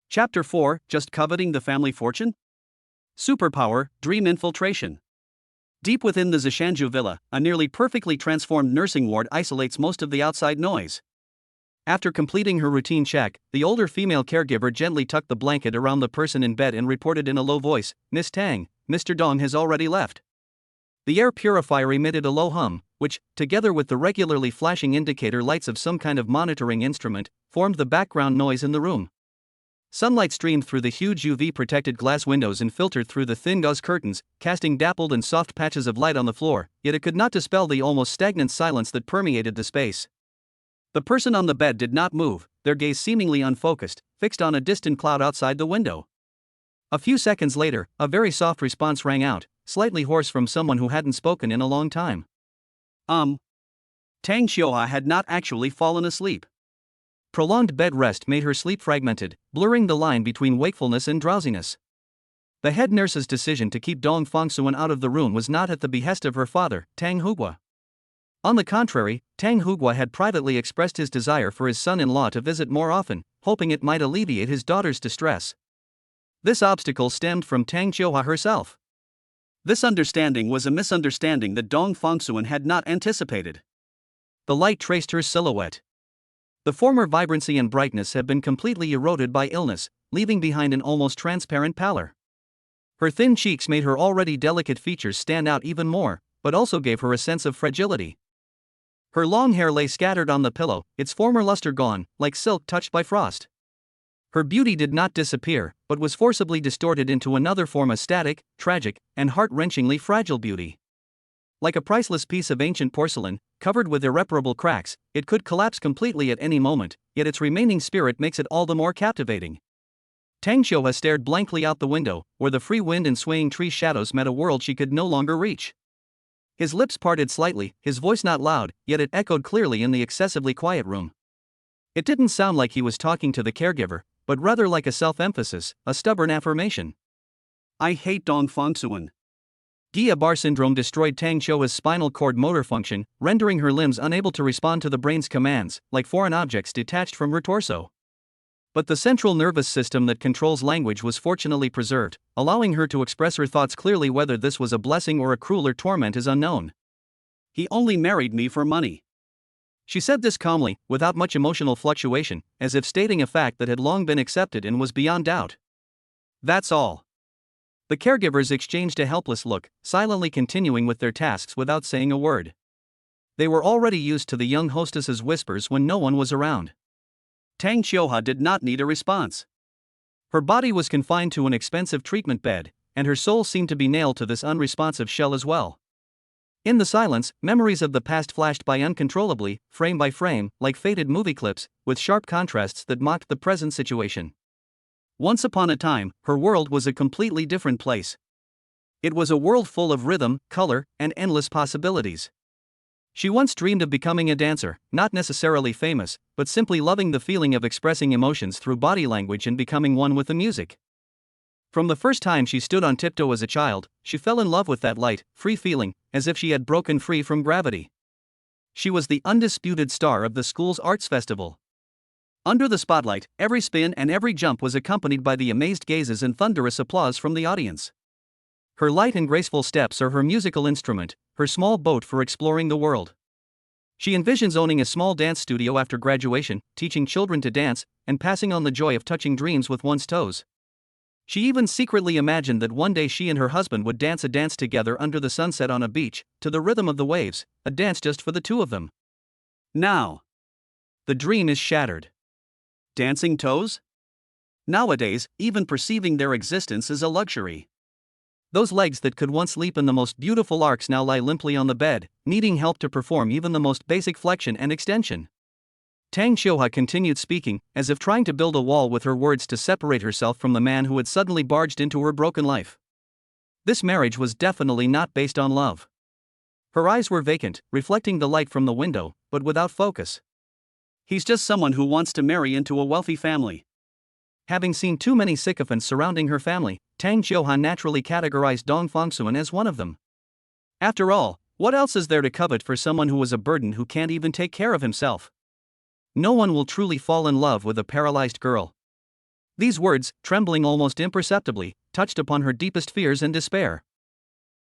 Chapter 4, Just Coveting the Family Fortune? Superpower, Dream Infiltration. Deep within the Zishanju villa, a nearly perfectly transformed nursing ward isolates most of the outside noise. After completing her routine check, the older female caregiver gently tucked the blanket around the person in bed and reported in a low voice, Miss Tang, Mr. Dong has already left. The air purifier emitted a low hum, which, together with the regularly flashing indicator lights of some kind of monitoring instrument, formed the background noise in the room. Sunlight streamed through the huge UV-protected glass windows and filtered through the thin gauze curtains, casting dappled and soft patches of light on the floor, yet it could not dispel the almost stagnant silence that permeated the space. The person on the bed did not move, their gaze seemingly unfocused, fixed on a distant cloud outside the window. A few seconds later, a very soft response rang out, slightly hoarse from someone who hadn't spoken in a long time. Tang Shoa had not actually fallen asleep. Prolonged bed rest made her sleep fragmented, blurring the line between wakefulness and drowsiness. The head nurse's decision to keep Dong Fongsuan out of the room was not at the behest of her father, Tang Hugua. On the contrary, Tang Hugua had privately expressed his desire for his son-in-law to visit more often, hoping it might alleviate his daughter's distress. This obstacle stemmed from Tang Shoa herself. This understanding was a misunderstanding that Dong Fongsuan had not anticipated. The light traced her silhouette. The former vibrancy and brightness had been completely eroded by illness, leaving behind an almost transparent pallor. Her thin cheeks made her already delicate features stand out even more, but also gave her a sense of fragility. Her long hair lay scattered on the pillow, its former luster gone, like silk touched by frost. Her beauty did not disappear, but was forcibly distorted into another form of static, tragic, and heart-wrenchingly fragile beauty. Like a priceless piece of ancient porcelain, covered with irreparable cracks, it could collapse completely at any moment, yet its remaining spirit makes it all the more captivating. Tang Shoa stared blankly out the window, where the free wind and swaying tree shadows met a world she could no longer reach. His lips parted slightly, his voice not loud, yet it echoed clearly in the excessively quiet room. It didn't sound like he was talking to the caregiver, but rather like a self-emphasis, a stubborn affirmation. I hate Dong Fongsuan. Guillain-Barré syndrome destroyed Tang Shoa's spinal cord motor function, rendering her limbs unable to respond to the brain's commands, like foreign objects detached from her torso. But the central nervous system that controls language was fortunately preserved, allowing her to express her thoughts clearly. Whether this was a blessing or a crueler torment is unknown. He only married me for money. She said this calmly, without much emotional fluctuation, as if stating a fact that had long been accepted and was beyond doubt. That's all. The caregivers exchanged a helpless look, silently continuing with their tasks without saying a word. They were already used to the young hostess's whispers when no one was around. Tang Xiuhua did not need a response. Her body was confined to an expensive treatment bed, and her soul seemed to be nailed to this unresponsive shell as well. In the silence, memories of the past flashed by uncontrollably, frame by frame, like faded movie clips, with sharp contrasts that mocked the present situation. Once upon a time, her world was a completely different place. It was a world full of rhythm, color, and endless possibilities. She once dreamed of becoming a dancer, not necessarily famous, but simply loving the feeling of expressing emotions through body language and becoming one with the music. From the first time she stood on tiptoe as a child, she fell in love with that light, free feeling, as if she had broken free from gravity. She was the undisputed star of the school's arts festival. Under the spotlight, every spin and every jump was accompanied by the amazed gazes and thunderous applause from the audience. Her light and graceful steps are her musical instrument, her small boat for exploring the world. She envisions owning a small dance studio after graduation, teaching children to dance, and passing on the joy of touching dreams with one's toes. She even secretly imagined that one day she and her husband would dance a dance together under the sunset on a beach, to the rhythm of the waves, a dance just for the two of them. Now, the dream is shattered. Dancing toes? Nowadays, even perceiving their existence is a luxury. Those legs that could once leap in the most beautiful arcs now lie limply on the bed, needing help to perform even the most basic flexion and extension. Tang Xiuhua continued speaking, as if trying to build a wall with her words to separate herself from the man who had suddenly barged into her broken life. This marriage was definitely not based on love. Her eyes were vacant, reflecting the light from the window, but without focus. He's just someone who wants to marry into a wealthy family. Having seen too many sycophants surrounding her family, Tang Xiuhua naturally categorized Dong Fengsuan as one of them. After all, what else is there to covet for someone who is a burden who can't even take care of himself? No one will truly fall in love with a paralyzed girl. These words, trembling almost imperceptibly, touched upon her deepest fears and despair.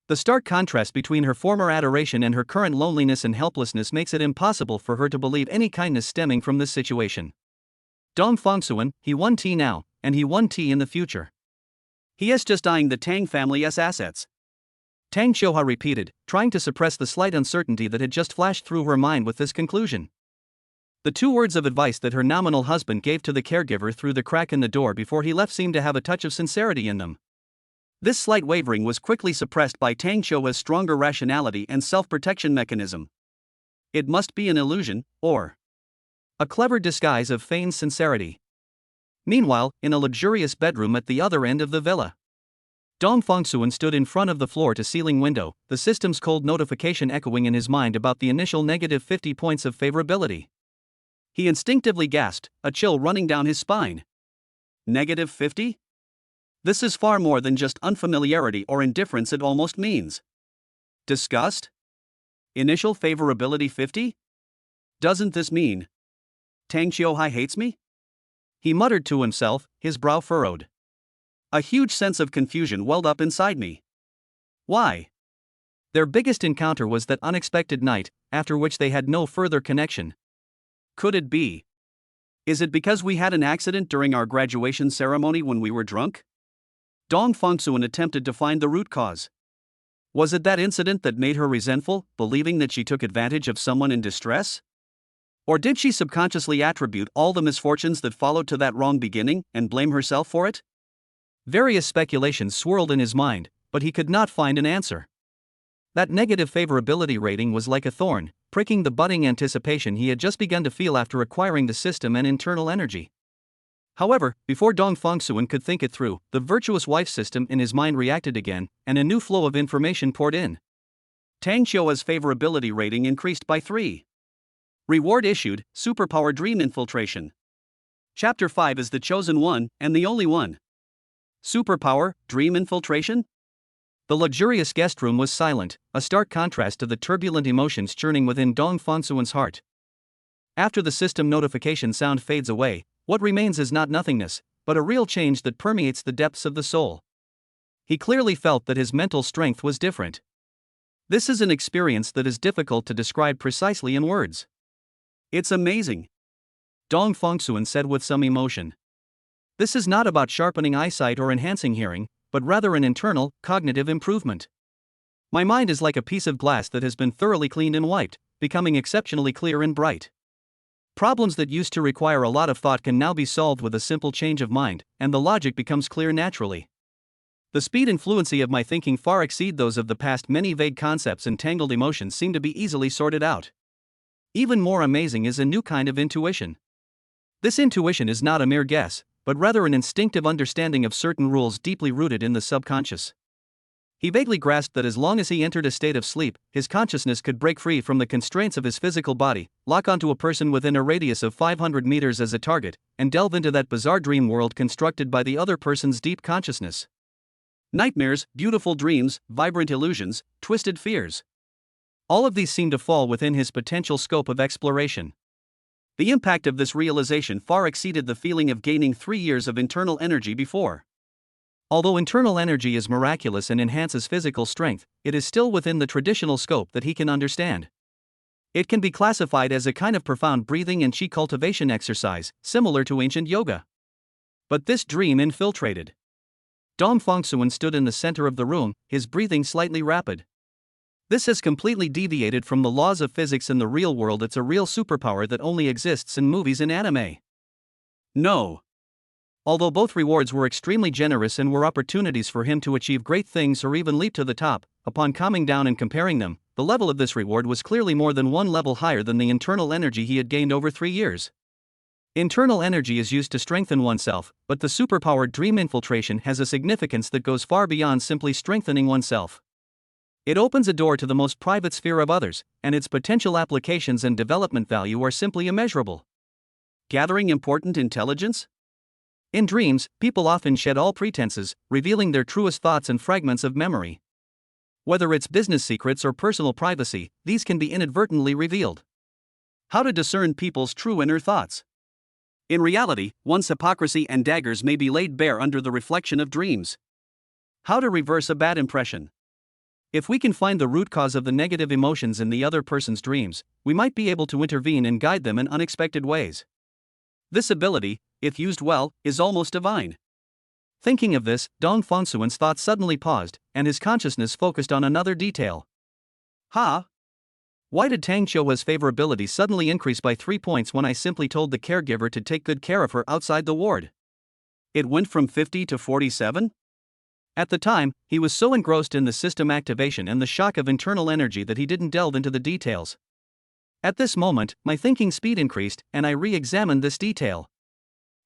The stark contrast between her former adoration and her current loneliness and helplessness makes it impossible for her to believe any kindness stemming from this situation. Dong Fengsuan, he won tea now, and he won tea in the future. He is just eyeing the Tang family's assets. Tang Xiuhua repeated, trying to suppress the slight uncertainty that had just flashed through her mind with this conclusion. The 2 words of advice that her nominal husband gave to the caregiver through the crack in the door before he left seemed to have a touch of sincerity in them. This slight wavering was quickly suppressed by Tang Xiuhua's stronger rationality and self-protection mechanism. It must be an illusion, or a clever disguise of feigned sincerity. Meanwhile, in a luxurious bedroom at the other end of the villa, Dong Fengsuan stood in front of the floor-to-ceiling window, the system's cold notification echoing in his mind about the initial negative 50 points of favorability. He instinctively gasped, a chill running down his spine. Negative 50? This is far more than just unfamiliarity or indifference, it almost means disgust? Initial favorability 50? Doesn't this mean Tang Xiuhua hates me? He muttered to himself, his brow furrowed. A huge sense of confusion welled up inside me. Why? Their biggest encounter was that unexpected night, after which they had no further connection. Could it be? Is it because we had an accident during our graduation ceremony when we were drunk? Dong Fengsuan attempted to find the root cause. Was it that incident that made her resentful, believing that she took advantage of someone in distress? Or did she subconsciously attribute all the misfortunes that followed to that wrong beginning and blame herself for it? Various speculations swirled in his mind, but he could not find an answer. That negative favorability rating was like a thorn, pricking the budding anticipation he had just begun to feel after acquiring the system and internal energy. However, before Dong Fengsuan could think it through, the Virtuous Wife System in his mind reacted again, and a new flow of information poured in. Tang Xiuhua's favorability rating increased by 3. Reward issued, Superpower Dream Infiltration. Chapter 5 is the chosen one, and the only one. Superpower, Dream Infiltration? The luxurious guest room was silent, a stark contrast to the turbulent emotions churning within Dong Fengsuan's heart. After the system notification sound fades away, what remains is not nothingness, but a real change that permeates the depths of the soul. He clearly felt that his mental strength was different. This is an experience that is difficult to describe precisely in words. It's amazing, Dong Fongsuan said with some emotion. This is not about sharpening eyesight or enhancing hearing, but rather an internal, cognitive improvement. My mind is like a piece of glass that has been thoroughly cleaned and wiped, becoming exceptionally clear and bright. Problems that used to require a lot of thought can now be solved with a simple change of mind, and the logic becomes clear naturally. The speed and fluency of my thinking far exceed those of the past. Many vague concepts and tangled emotions seem to be easily sorted out. Even more amazing is a new kind of intuition. This intuition is not a mere guess, but rather an instinctive understanding of certain rules deeply rooted in the subconscious. He vaguely grasped that as long as he entered a state of sleep, his consciousness could break free from the constraints of his physical body, lock onto a person within a radius of 500 meters as a target, and delve into that bizarre dream world constructed by the other person's deep consciousness. Nightmares, beautiful dreams, vibrant illusions, twisted fears. All of these seem to fall within his potential scope of exploration. The impact of this realization far exceeded the feeling of gaining 3 years of internal energy before. Although internal energy is miraculous and enhances physical strength, it is still within the traditional scope that he can understand. It can be classified as a kind of profound breathing and chi cultivation exercise, similar to ancient yoga. But this dream infiltrated. Dong Fongsuan stood in the center of the room, his breathing slightly rapid. This has completely deviated from the laws of physics in the real world. It's a real superpower that only exists in movies and anime. No. Although both rewards were extremely generous and were opportunities for him to achieve great things or even leap to the top, upon calming down and comparing them, the level of this reward was clearly more than one level higher than the internal energy he had gained over 3 years. Internal energy is used to strengthen oneself, but the superpowered dream infiltration has a significance that goes far beyond simply strengthening oneself. It opens a door to the most private sphere of others, and its potential applications and development value are simply immeasurable. Gathering important intelligence? In dreams, people often shed all pretenses, revealing their truest thoughts and fragments of memory. Whether it's business secrets or personal privacy, these can be inadvertently revealed. How to discern people's true inner thoughts? In reality, one's hypocrisy and daggers may be laid bare under the reflection of dreams. How to reverse a bad impression? If we can find the root cause of the negative emotions in the other person's dreams, we might be able to intervene and guide them in unexpected ways. This ability, if used well, is almost divine. Thinking of this, Dong Fongsuan's thoughts suddenly paused, and his consciousness focused on another detail. Why did Tang Qiuhua's favorability suddenly increase by 3 points when I simply told the caregiver to take good care of her outside the ward? It went from 50 to 47? At the time, he was so engrossed in the system activation and the shock of internal energy that he didn't delve into the details. At this moment, my thinking speed increased, and I re-examined this detail.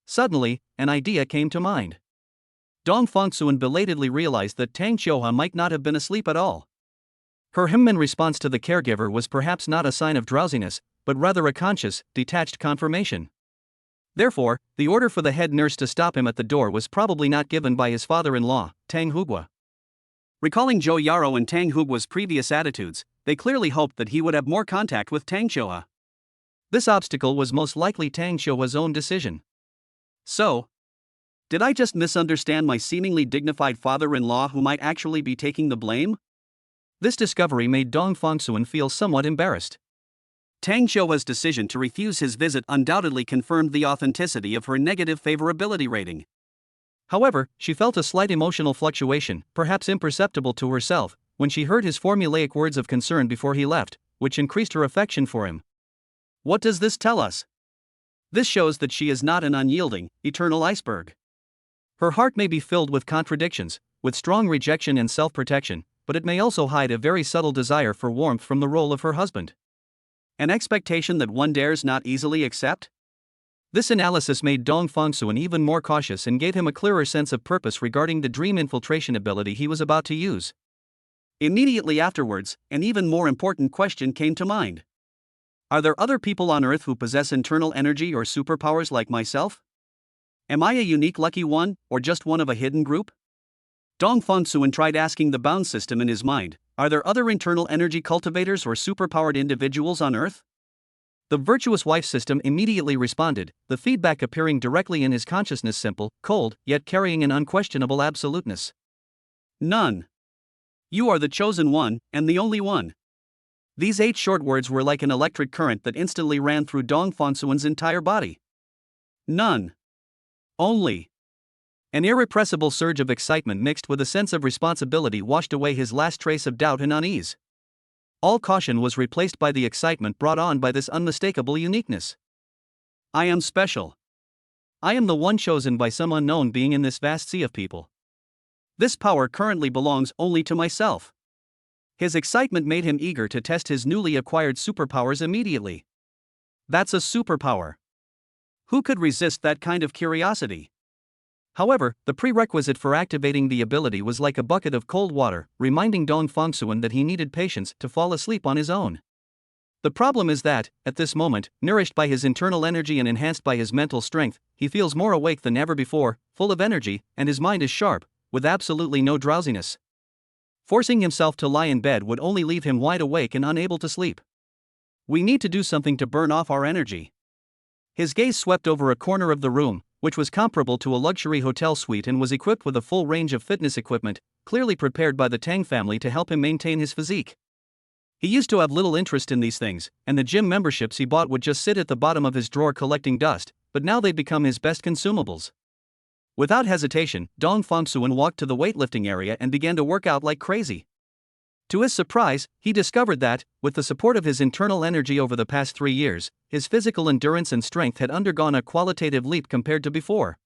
Suddenly, an idea came to mind. Dong Fongsuan belatedly realized that Tang Qiuhua might not have been asleep at all. Her in response to the caregiver was perhaps not a sign of drowsiness, but rather a conscious, detached confirmation. Therefore, the order for the head nurse to stop him at the door was probably not given by his father-in-law, Tang Huguo. Recalling Zhou Yaro and Tang Huguo's previous attitudes, they clearly hoped that he would have more contact with Tang Qiuhua. This obstacle was most likely Tang Qiuhua's own decision. So, did I just misunderstand my seemingly dignified father-in-law who might actually be taking the blame? This discovery made Dong Fongsuan feel somewhat embarrassed. Tang Qiuhua's decision to refuse his visit undoubtedly confirmed the authenticity of her negative favorability rating. However, she felt a slight emotional fluctuation, perhaps imperceptible to herself, when she heard his formulaic words of concern before he left, which increased her affection for him. What does this tell us? This shows that she is not an unyielding, eternal iceberg. Her heart may be filled with contradictions, with strong rejection and self-protection, but it may also hide a very subtle desire for warmth from the role of her husband. An expectation that one dares not easily accept? This analysis made Dong Fongsuan even more cautious and gave him a clearer sense of purpose regarding the dream infiltration ability he was about to use. Immediately afterwards, an even more important question came to mind. Are there other people on Earth who possess internal energy or superpowers like myself? Am I a unique lucky one, or just one of a hidden group? Dong Fongsuan tried asking the bound system in his mind, are there other internal energy cultivators or superpowered individuals on Earth? The Virtuous Wife System immediately responded, the feedback appearing directly in his consciousness simple, cold, yet carrying an unquestionable absoluteness. None. You are the chosen one, and the only one. These 8 short words were like an electric current that instantly ran through Dong Fongsuan's entire body. None. Only. An irrepressible surge of excitement mixed with a sense of responsibility washed away his last trace of doubt and unease. All caution was replaced by the excitement brought on by this unmistakable uniqueness. I am special. I am the one chosen by some unknown being in this vast sea of people. This power currently belongs only to myself. His excitement made him eager to test his newly acquired superpowers immediately. That's a superpower. Who could resist that kind of curiosity? However, the prerequisite for activating the ability was like a bucket of cold water, reminding Dong Fongsuan that he needed patience to fall asleep on his own. The problem is that, at this moment, nourished by his internal energy and enhanced by his mental strength, he feels more awake than ever before, full of energy, and his mind is sharp, with absolutely no drowsiness. Forcing himself to lie in bed would only leave him wide awake and unable to sleep. We need to do something to burn off our energy. His gaze swept over a corner of the room, which was comparable to a luxury hotel suite and was equipped with a full range of fitness equipment, clearly prepared by the Tang family to help him maintain his physique. He used to have little interest in these things, and the gym memberships he bought would just sit at the bottom of his drawer collecting dust, but now they'd become his best consumables. Without hesitation, Dong Fongsuan walked to the weightlifting area and began to work out like crazy. To his surprise, he discovered that, with the support of his internal energy over the past 3 years, his physical endurance and strength had undergone a qualitative leap compared to before.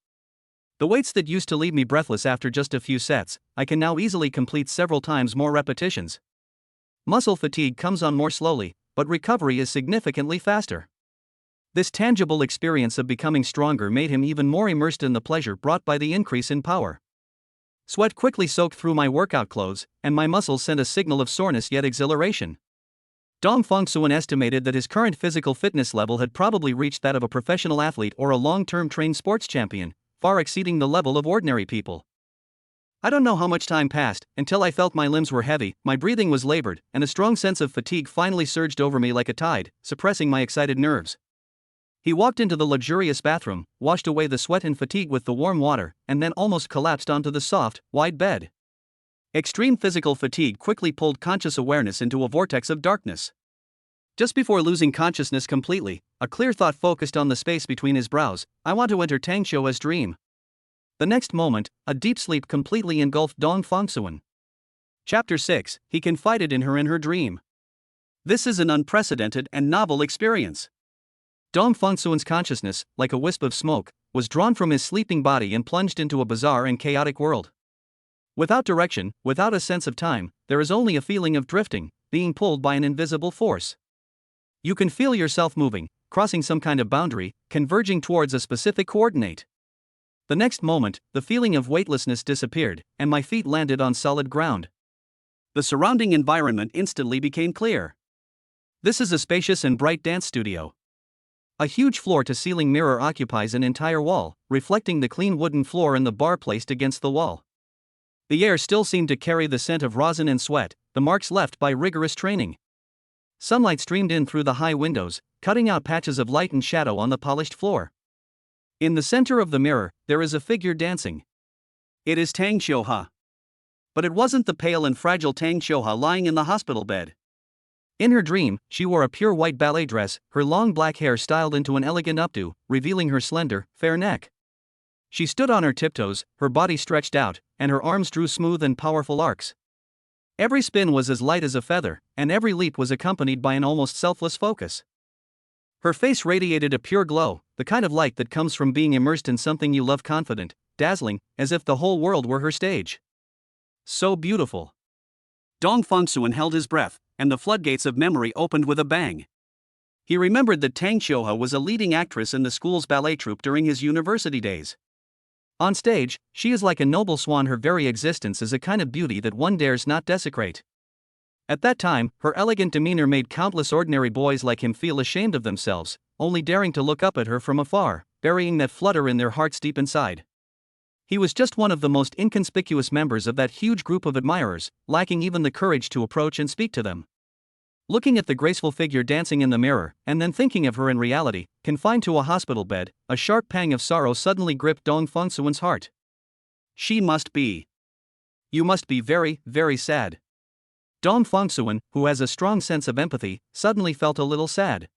The weights that used to leave me breathless after just a few sets, I can now easily complete several times more repetitions. Muscle fatigue comes on more slowly, but recovery is significantly faster. This tangible experience of becoming stronger made him even more immersed in the pleasure brought by the increase in power. Sweat quickly soaked through my workout clothes, and my muscles sent a signal of soreness yet exhilaration. Dong Fongsuan estimated that his current physical fitness level had probably reached that of a professional athlete or a long-term trained sports champion, far exceeding the level of ordinary people. I don't know how much time passed, until I felt my limbs were heavy, my breathing was labored, and a strong sense of fatigue finally surged over me like a tide, suppressing my excited nerves. He walked into the luxurious bathroom, washed away the sweat and fatigue with the warm water, and then almost collapsed onto the soft, wide bed. Extreme physical fatigue quickly pulled conscious awareness into a vortex of darkness. Just before losing consciousness completely, a clear thought focused on the space between his brows. I want to enter Tang Xiu's dream. The next moment, a deep sleep completely engulfed Dong Fongsuan. Chapter 6, he confided in her dream. This is an unprecedented and novel experience. Dong Fongsuan's consciousness, like a wisp of smoke, was drawn from his sleeping body and plunged into a bizarre and chaotic world. Without direction, without a sense of time, there is only a feeling of drifting, being pulled by an invisible force. You can feel yourself moving, crossing some kind of boundary, converging towards a specific coordinate. The next moment, the feeling of weightlessness disappeared, and my feet landed on solid ground. The surrounding environment instantly became clear. This is a spacious and bright dance studio. A huge floor-to-ceiling mirror occupies an entire wall, reflecting the clean wooden floor and the bar placed against the wall. The air still seemed to carry the scent of rosin and sweat, the marks left by rigorous training. Sunlight streamed in through the high windows, cutting out patches of light and shadow on the polished floor. In the center of the mirror, there is a figure dancing. It is Tang Xiu. But it wasn't the pale and fragile Tang Xiu lying in the hospital bed. In her dream, she wore a pure white ballet dress, her long black hair styled into an elegant updo, revealing her slender, fair neck. She stood on her tiptoes, her body stretched out, and her arms drew smooth and powerful arcs. Every spin was as light as a feather, and every leap was accompanied by an almost selfless focus. Her face radiated a pure glow, the kind of light that comes from being immersed in something you love, confident, dazzling, as if the whole world were her stage. So beautiful. Dong Fongsuan held his breath, and the floodgates of memory opened with a bang. He remembered that Tang Xiu was a leading actress in the school's ballet troupe during his university days. On stage, she is like a noble swan. Her very existence is a kind of beauty that one dares not desecrate. At that time, her elegant demeanor made countless ordinary boys like him feel ashamed of themselves, only daring to look up at her from afar, burying that flutter in their hearts deep inside. He was just one of the most inconspicuous members of that huge group of admirers, lacking even the courage to approach and speak to them. Looking at the graceful figure dancing in the mirror, and then thinking of her in reality, confined to a hospital bed, a sharp pang of sorrow suddenly gripped Dong Fongsuan's heart. She must be. You must be very, very sad. Dong Fongsuan, who has a strong sense of empathy, suddenly felt a little sad.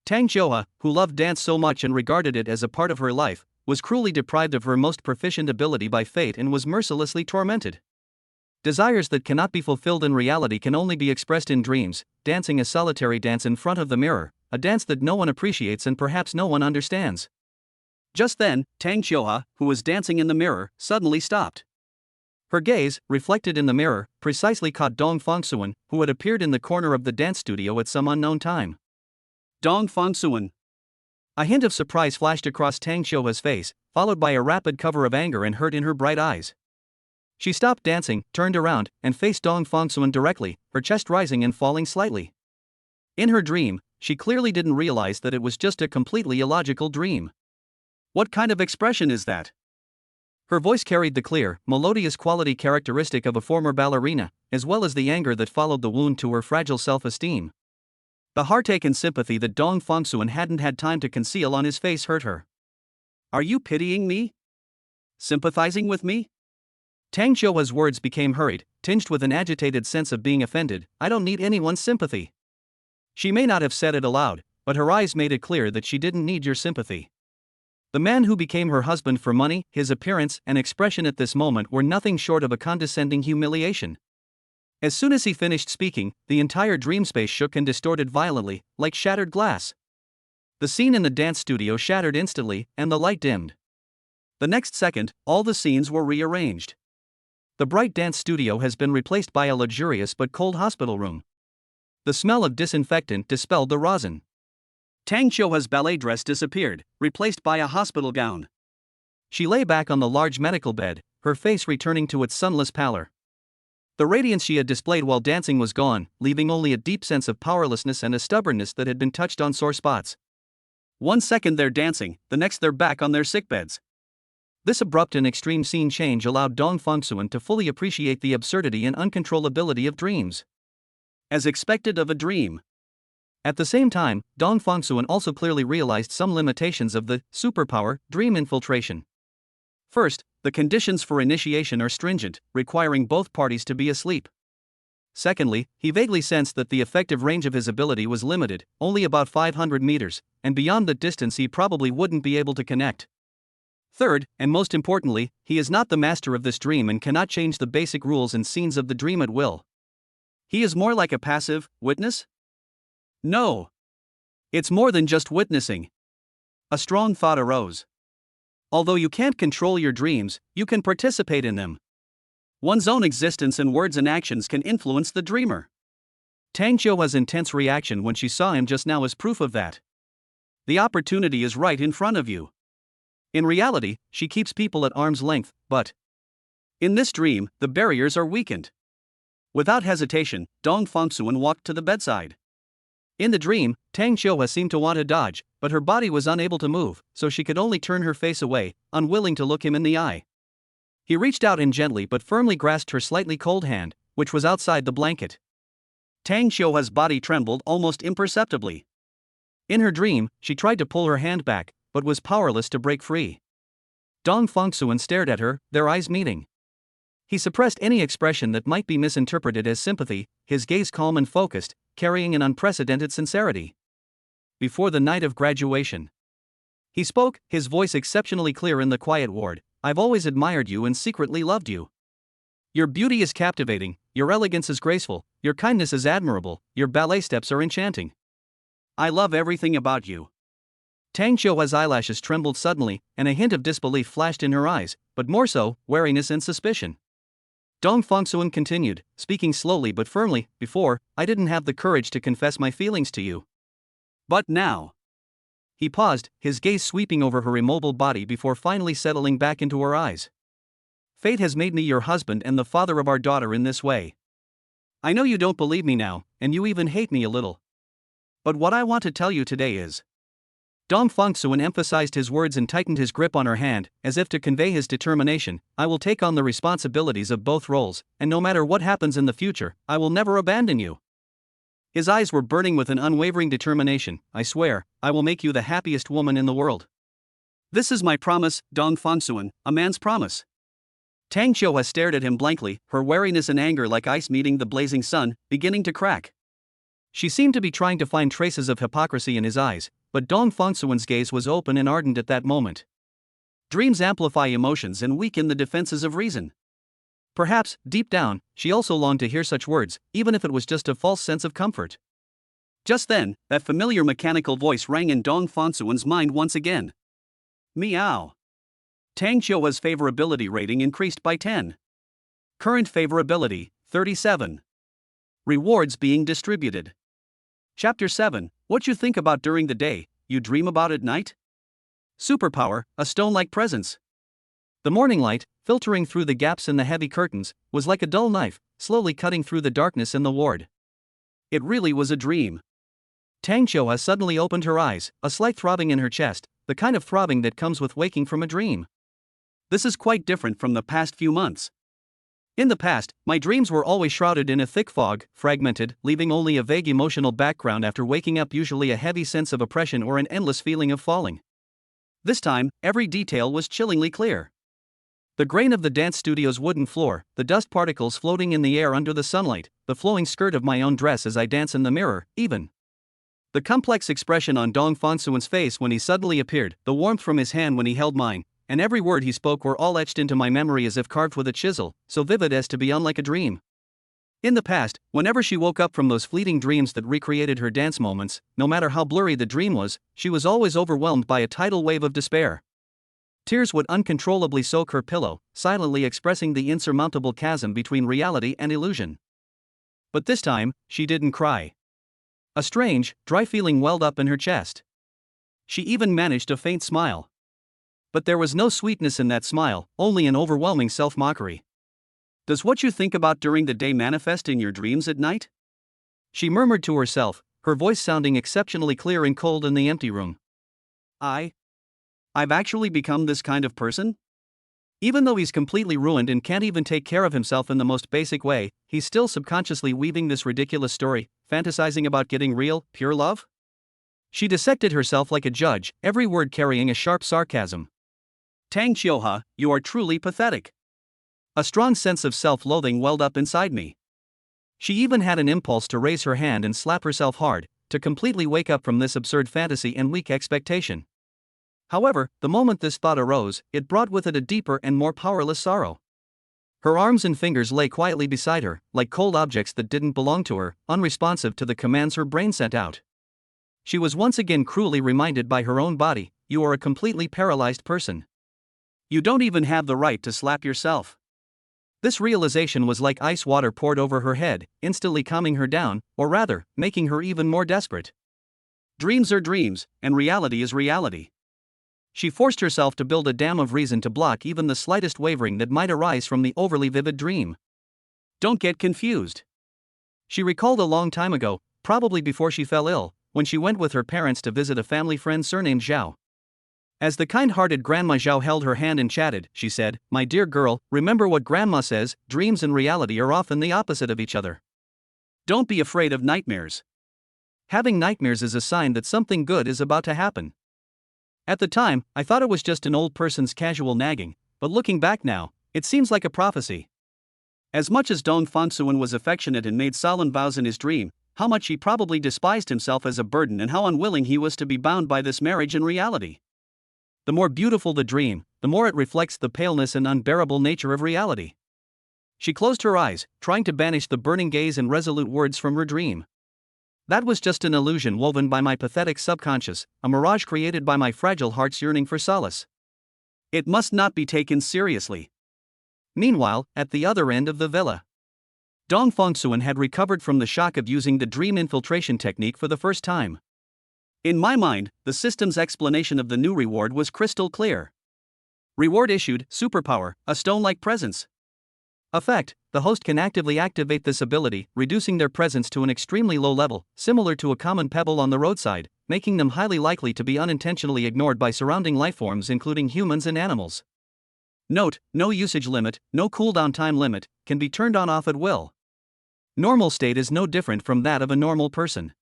Tang Xiuhe, who loved dance so much and regarded it as a part of her life, was cruelly deprived of her most proficient ability by fate and was mercilessly tormented. Desires that cannot be fulfilled in reality can only be expressed in dreams, dancing a solitary dance in front of the mirror, a dance that no one appreciates and perhaps no one understands. Just then, Tang Xiuhe, who was dancing in the mirror, suddenly stopped. Her gaze, reflected in the mirror, precisely caught Dong Fongsuan, who had appeared in the corner of the dance studio at some unknown time. Dong Fongsuan. A hint of surprise flashed across Tang Xiuhe's face, followed by a rapid cover of anger and hurt in her bright eyes. She stopped dancing, turned around, and faced Dong Fongsuan directly, her chest rising and falling slightly. In her dream, she clearly didn't realize that it was just a completely illogical dream. What kind of expression is that? Her voice carried the clear, melodious quality characteristic of a former ballerina, as well as the anger that followed the wound to her fragile self-esteem. The heartache and sympathy that Dong Fongsuan hadn't had time to conceal on his face hurt her. Are you pitying me? Sympathizing with me? Tang Xiuhe's words became hurried, tinged with an agitated sense of being offended. I don't need anyone's sympathy. She may not have said it aloud, but her eyes made it clear that she didn't need your sympathy. The man who became her husband for money, his appearance and expression at this moment were nothing short of a condescending humiliation. As soon as he finished speaking, the entire dream space shook and distorted violently, like shattered glass. The scene in the dance studio shattered instantly, and the light dimmed. The next second, all the scenes were rearranged. The bright dance studio has been replaced by a luxurious but cold hospital room. The smell of disinfectant dispelled the rosin. Tang Xiuhe's ballet dress disappeared, replaced by a hospital gown. She lay back on the large medical bed, her face returning to its sunless pallor. The radiance she had displayed while dancing was gone, leaving only a deep sense of powerlessness and a stubbornness that had been touched on sore spots. 1 second they're dancing, the next they're back on their sickbeds. This abrupt and extreme scene change allowed Dong Fongsuan to fully appreciate the absurdity and uncontrollability of dreams. As expected of a dream. At the same time, Dong Fongsuan also clearly realized some limitations of the superpower dream infiltration. First, the conditions for initiation are stringent, requiring both parties to be asleep. Secondly, he vaguely sensed that the effective range of his ability was limited, only about 500 meters, and beyond that distance he probably wouldn't be able to connect. Third, and most importantly, he is not the master of this dream and cannot change the basic rules and scenes of the dream at will. He is more like a passive witness? No. It's more than just witnessing. A strong thought arose. Although you can't control your dreams, you can participate in them. One's own existence and words and actions can influence the dreamer. Tang Xiuhe's intense reaction when she saw him just now is proof of that. The opportunity is right in front of you. In reality, she keeps people at arm's length, but in this dream, the barriers are weakened. Without hesitation, Dong Fongsuan walked to the bedside. In the dream, Tang Xiuhe seemed to want to dodge, but her body was unable to move, so she could only turn her face away, unwilling to look him in the eye. He reached out and gently but firmly grasped her slightly cold hand, which was outside the blanket. Tang Xiuhe's body trembled almost imperceptibly. In her dream, she tried to pull her hand back, but was powerless to break free. Dong Fongsuan stared at her, their eyes meeting. He suppressed any expression that might be misinterpreted as sympathy, his gaze calm and focused, carrying an unprecedented sincerity. Before the night of graduation, he spoke, his voice exceptionally clear in the quiet ward. I've always admired you and secretly loved you. Your beauty is captivating, your elegance is graceful, your kindness is admirable, your ballet steps are enchanting. I love everything about you. Tang Xiuhe's eyelashes trembled suddenly, and a hint of disbelief flashed in her eyes, but more so, wariness and suspicion. Dong Fongsuan continued, speaking slowly but firmly. Before, I didn't have the courage to confess my feelings to you. But now. He paused, his gaze sweeping over her immobile body before finally settling back into her eyes. Fate has made me your husband and the father of our daughter in this way. I know you don't believe me now, and you even hate me a little. But what I want to tell you today is. Dong Fongsuan emphasized his words and tightened his grip on her hand, as if to convey his determination. I will take on the responsibilities of both roles, and no matter what happens in the future, I will never abandon you. His eyes were burning with an unwavering determination. I swear, I will make you the happiest woman in the world. This is my promise, Dong Fongsuan, a man's promise. Tang Qiuhua stared at him blankly, her wariness and anger like ice meeting the blazing sun, beginning to crack. She seemed to be trying to find traces of hypocrisy in his eyes, but Dong Fengsuan's gaze was open and ardent at that moment. Dreams amplify emotions and weaken the defenses of reason. Perhaps, deep down, she also longed to hear such words, even if it was just a false sense of comfort. Just then, that familiar mechanical voice rang in Dong Fengsuan's mind once again. Meow. Tang Qiuhua's favorability rating increased by 10. Current favorability, 37. Rewards being distributed. Chapter 7, What you think about during the day, you dream about at night? Superpower, a stone-like presence. The morning light, filtering through the gaps in the heavy curtains, was like a dull knife, slowly cutting through the darkness in the ward. It really was a dream. Tang Qiuhua suddenly opened her eyes, a slight throbbing in her chest, the kind of throbbing that comes with waking from a dream. This is quite different from the past few months. In the past, my dreams were always shrouded in a thick fog, fragmented, leaving only a vague emotional background after waking up, usually a heavy sense of oppression or an endless feeling of falling. This time, every detail was chillingly clear. The grain of the dance studio's wooden floor, the dust particles floating in the air under the sunlight, the flowing skirt of my own dress as I dance in the mirror, even the complex expression on Dong Fengsuan's face when he suddenly appeared, the warmth from his hand when he held mine, and every word he spoke were all etched into my memory as if carved with a chisel, so vivid as to be unlike a dream. In the past, whenever she woke up from those fleeting dreams that recreated her dance moments, no matter how blurry the dream was, she was always overwhelmed by a tidal wave of despair. Tears would uncontrollably soak her pillow, silently expressing the insurmountable chasm between reality and illusion. But this time, she didn't cry. A strange, dry feeling welled up in her chest. She even managed a faint smile. But there was no sweetness in that smile, only an overwhelming self-mockery. Does what you think about during the day manifest in your dreams at night? She murmured to herself, her voice sounding exceptionally clear and cold in the empty room. I've actually become this kind of person? Even though he's completely ruined and can't even take care of himself in the most basic way, he's still subconsciously weaving this ridiculous story, fantasizing about getting real, pure love? She dissected herself like a judge, every word carrying a sharp sarcasm. Tang Qiuhua, you are truly pathetic. A strong sense of self-loathing welled up inside me. She even had an impulse to raise her hand and slap herself hard, to completely wake up from this absurd fantasy and weak expectation. However, the moment this thought arose, it brought with it a deeper and more powerless sorrow. Her arms and fingers lay quietly beside her, like cold objects that didn't belong to her, unresponsive to the commands her brain sent out. She was once again cruelly reminded by her own body, you are a completely paralyzed person. You don't even have the right to slap yourself. This realization was like ice water poured over her head, instantly calming her down, or rather, making her even more desperate. Dreams are dreams, and reality is reality. She forced herself to build a dam of reason to block even the slightest wavering that might arise from the overly vivid dream. Don't get confused. She recalled a long time ago, probably before she fell ill, when she went with her parents to visit a family friend surnamed Zhao. As the kind-hearted Grandma Zhao held her hand and chatted, she said, "My dear girl, remember what Grandma says, dreams and reality are often the opposite of each other. Don't be afraid of nightmares. Having nightmares is a sign that something good is about to happen." At the time, I thought it was just an old person's casual nagging, but looking back now, it seems like a prophecy. As much as Dong Fengsuan was affectionate and made solemn vows in his dream, how much he probably despised himself as a burden and how unwilling he was to be bound by this marriage in reality. The more beautiful the dream, the more it reflects the paleness and unbearable nature of reality. She closed her eyes, trying to banish the burning gaze and resolute words from her dream. That was just an illusion woven by my pathetic subconscious, a mirage created by my fragile heart's yearning for solace. It must not be taken seriously. Meanwhile, at the other end of the villa, Dong Fengsuan had recovered from the shock of using the dream infiltration technique for the first time. In my mind, the system's explanation of the new reward was crystal clear. Reward issued, superpower, a stone-like presence. Effect, the host can actively activate this ability, reducing their presence to an extremely low level, similar to a common pebble on the roadside, making them highly likely to be unintentionally ignored by surrounding lifeforms including humans and animals. Note, no usage limit, no cooldown time limit, can be turned on off at will. Normal state is no different from that of a normal person.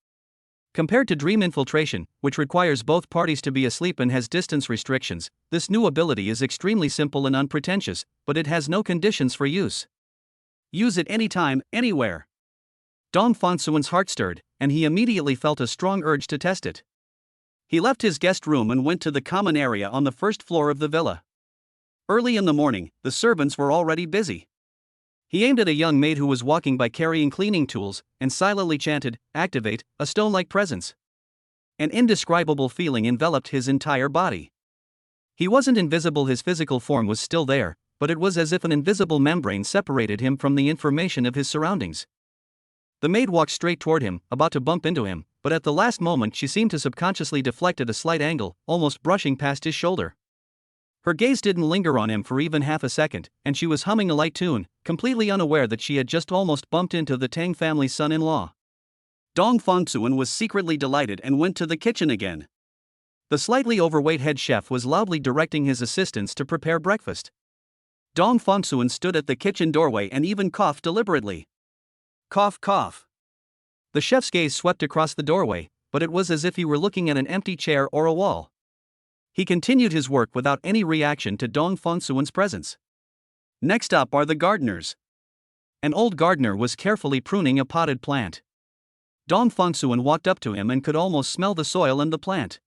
Compared to dream infiltration, which requires both parties to be asleep and has distance restrictions, this new ability is extremely simple and unpretentious, but it has no conditions for use. Use it anytime, anywhere. Dong Fangsuan's heart stirred, and he immediately felt a strong urge to test it. He left his guest room and went to the common area on the first floor of the villa. Early in the morning, the servants were already busy. He aimed at a young maid who was walking by carrying cleaning tools, and silently chanted, "Activate, a stone-like presence." An indescribable feeling enveloped his entire body. He wasn't invisible, his physical form was still there, but it was as if an invisible membrane separated him from the information of his surroundings. The maid walked straight toward him, about to bump into him, but at the last moment she seemed to subconsciously deflect at a slight angle, almost brushing past his shoulder. Her gaze didn't linger on him for even half a second, and she was humming a light tune, completely unaware that she had just almost bumped into the Tang family's son-in-law. Dong Fangsuan was secretly delighted and went to the kitchen again. The slightly overweight head chef was loudly directing his assistants to prepare breakfast. Dong Fangsuan stood at the kitchen doorway and even coughed deliberately. Cough, cough. The chef's gaze swept across the doorway, but it was as if he were looking at an empty chair or a wall. He continued his work without any reaction to Dong Fangsuan's presence. Next up are the gardeners. An old gardener was carefully pruning a potted plant. Dong Fangsuan walked up to him and could almost smell the soil and the plant.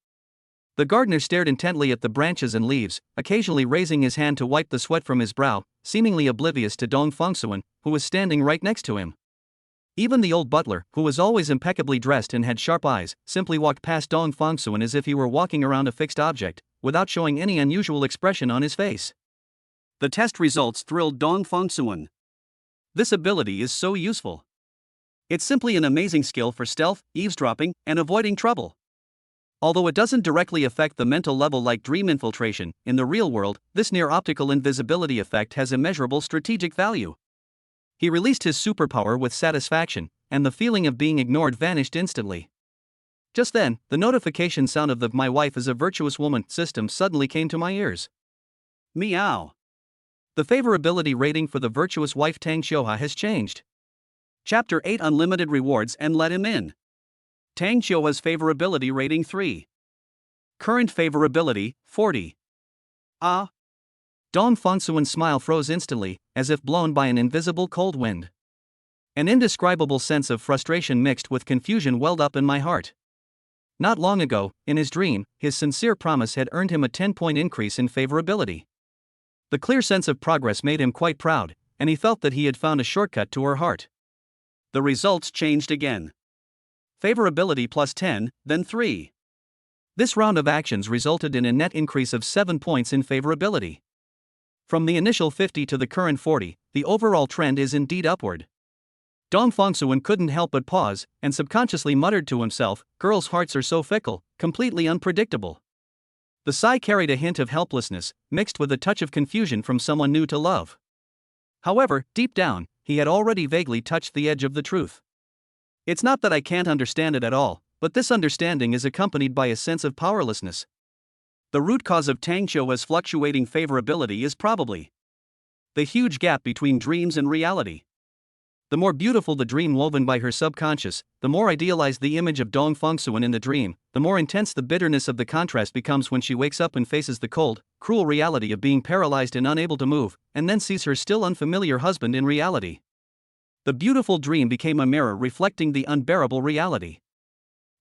The gardener stared intently at the branches and leaves, occasionally raising his hand to wipe the sweat from his brow, seemingly oblivious to Dong Fangsuan, who was standing right next to him. Even the old butler, who was always impeccably dressed and had sharp eyes, simply walked past Dong Fangsuan as if he were walking around a fixed object, without showing any unusual expression on his face. The test results thrilled Dong Fangsuan. This ability is so useful. It's simply an amazing skill for stealth, eavesdropping, and avoiding trouble. Although it doesn't directly affect the mental level like dream infiltration, in the real world, this near-optical invisibility effect has immeasurable strategic value. He released his superpower with satisfaction, and the feeling of being ignored vanished instantly. Just then, the notification sound of the "My wife is a virtuous woman" system suddenly came to my ears. Meow. The favorability rating for the virtuous wife Tang Xiuha has changed. Chapter 8: Unlimited Rewards and Let Him In. Tang Xiuha's favorability rating 3. Current favorability, 40. Ah. Dong Fangsuan's smile froze instantly, as if blown by an invisible cold wind. An indescribable sense of frustration mixed with confusion welled up in my heart. Not long ago, in his dream, his sincere promise had earned him a 10-point increase in favorability. The clear sense of progress made him quite proud, and he felt that he had found a shortcut to her heart. The results changed again. Favorability plus 10, then 3. This round of actions resulted in a net increase of 7 points in favorability. From the initial 50 to the current 40, the overall trend is indeed upward. Dong Fangsuan couldn't help but pause, and subconsciously muttered to himself, "Girls' hearts are so fickle, completely unpredictable." The sigh carried a hint of helplessness, mixed with a touch of confusion from someone new to love. However, deep down, he had already vaguely touched the edge of the truth. It's not that I can't understand it at all, but this understanding is accompanied by a sense of powerlessness. The root cause of Tang Xiuha's fluctuating favorability is probably the huge gap between dreams and reality. The more beautiful the dream woven by her subconscious, the more idealized the image of Dong Fangsuan in the dream, the more intense the bitterness of the contrast becomes when she wakes up and faces the cold, cruel reality of being paralyzed and unable to move, and then sees her still unfamiliar husband in reality. The beautiful dream became a mirror reflecting the unbearable reality.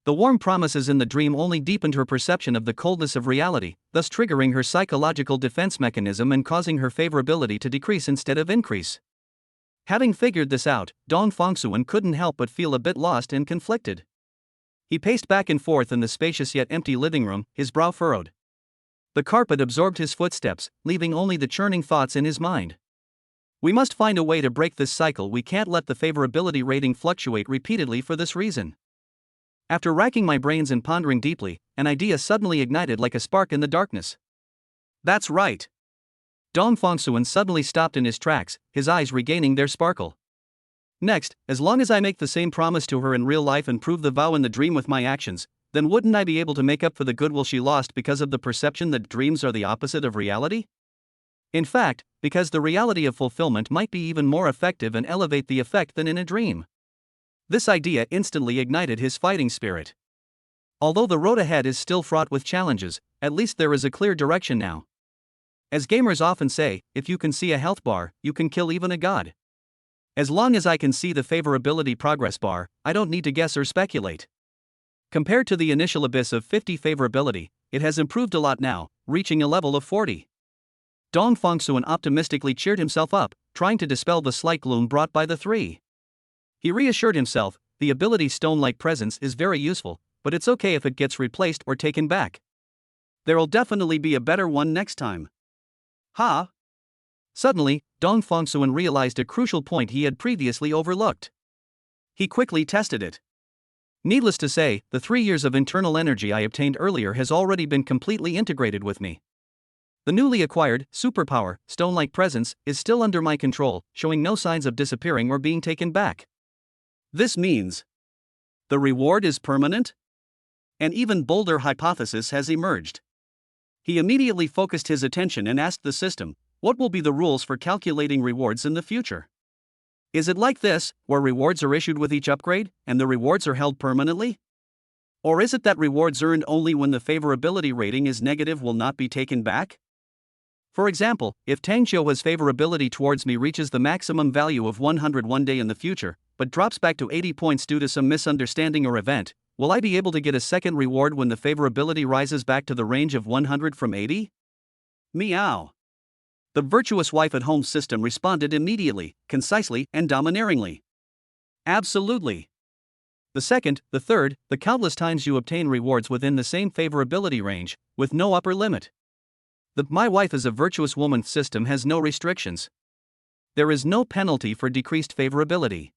The warm promises in the dream only deepened her perception of the coldness of reality, thus triggering her psychological defense mechanism and causing her favorability to decrease instead of increase. Having figured this out, Dong Fangsuan couldn't help but feel a bit lost and conflicted. He paced back and forth in the spacious yet empty living room, his brow furrowed. The carpet absorbed his footsteps, leaving only the churning thoughts in his mind. We must find a way to break this cycle. We can't let the favorability rating fluctuate repeatedly for this reason. After racking my brains and pondering deeply, an idea suddenly ignited like a spark in the darkness. That's right. Dong Fangsuan suddenly stopped in his tracks, his eyes regaining their sparkle. Next, as long as I make the same promise to her in real life and prove the vow in the dream with my actions, then wouldn't I be able to make up for the goodwill she lost because of the perception that dreams are the opposite of reality? In fact, because the reality of fulfillment might be even more effective and elevate the effect than in a dream. This idea instantly ignited his fighting spirit. Although the road ahead is still fraught with challenges, at least there is a clear direction now. As gamers often say, if you can see a health bar, you can kill even a god. As long as I can see the favorability progress bar, I don't need to guess or speculate. Compared to the initial abyss of 50 favorability, it has improved a lot now, reaching a level of 40. Dong Fongsuan optimistically cheered himself up, trying to dispel the slight gloom brought by the 3. He reassured himself, the ability stone-like presence is very useful, but it's okay if it gets replaced or taken back. There'll definitely be a better one next time. Ha! Suddenly, Dong Fongsuan realized a crucial point he had previously overlooked. He quickly tested it. Needless to say, the 3 years of internal energy I obtained earlier has already been completely integrated with me. The newly acquired, superpower, stone-like presence, is still under my control, showing no signs of disappearing or being taken back. This means the reward is permanent? An even bolder hypothesis has emerged. He immediately focused his attention and asked the system, what will be the rules for calculating rewards in the future? Is it like this, where rewards are issued with each upgrade, and the rewards are held permanently? Or is it that rewards earned only when the favorability rating is negative will not be taken back? For example, if Tang Xiuhua's favorability towards me reaches the maximum value of 100 one day in the future, but drops back to 80 points due to some misunderstanding or event, will I be able to get a second reward when the favorability rises back to the range of 100 from 80? Meow. The Virtuous Wife at Home system responded immediately, concisely, and domineeringly. Absolutely. The second, the third, the countless times you obtain rewards within the same favorability range, with no upper limit. The My Wife is a Virtuous Woman system has no restrictions. There is no penalty for decreased favorability.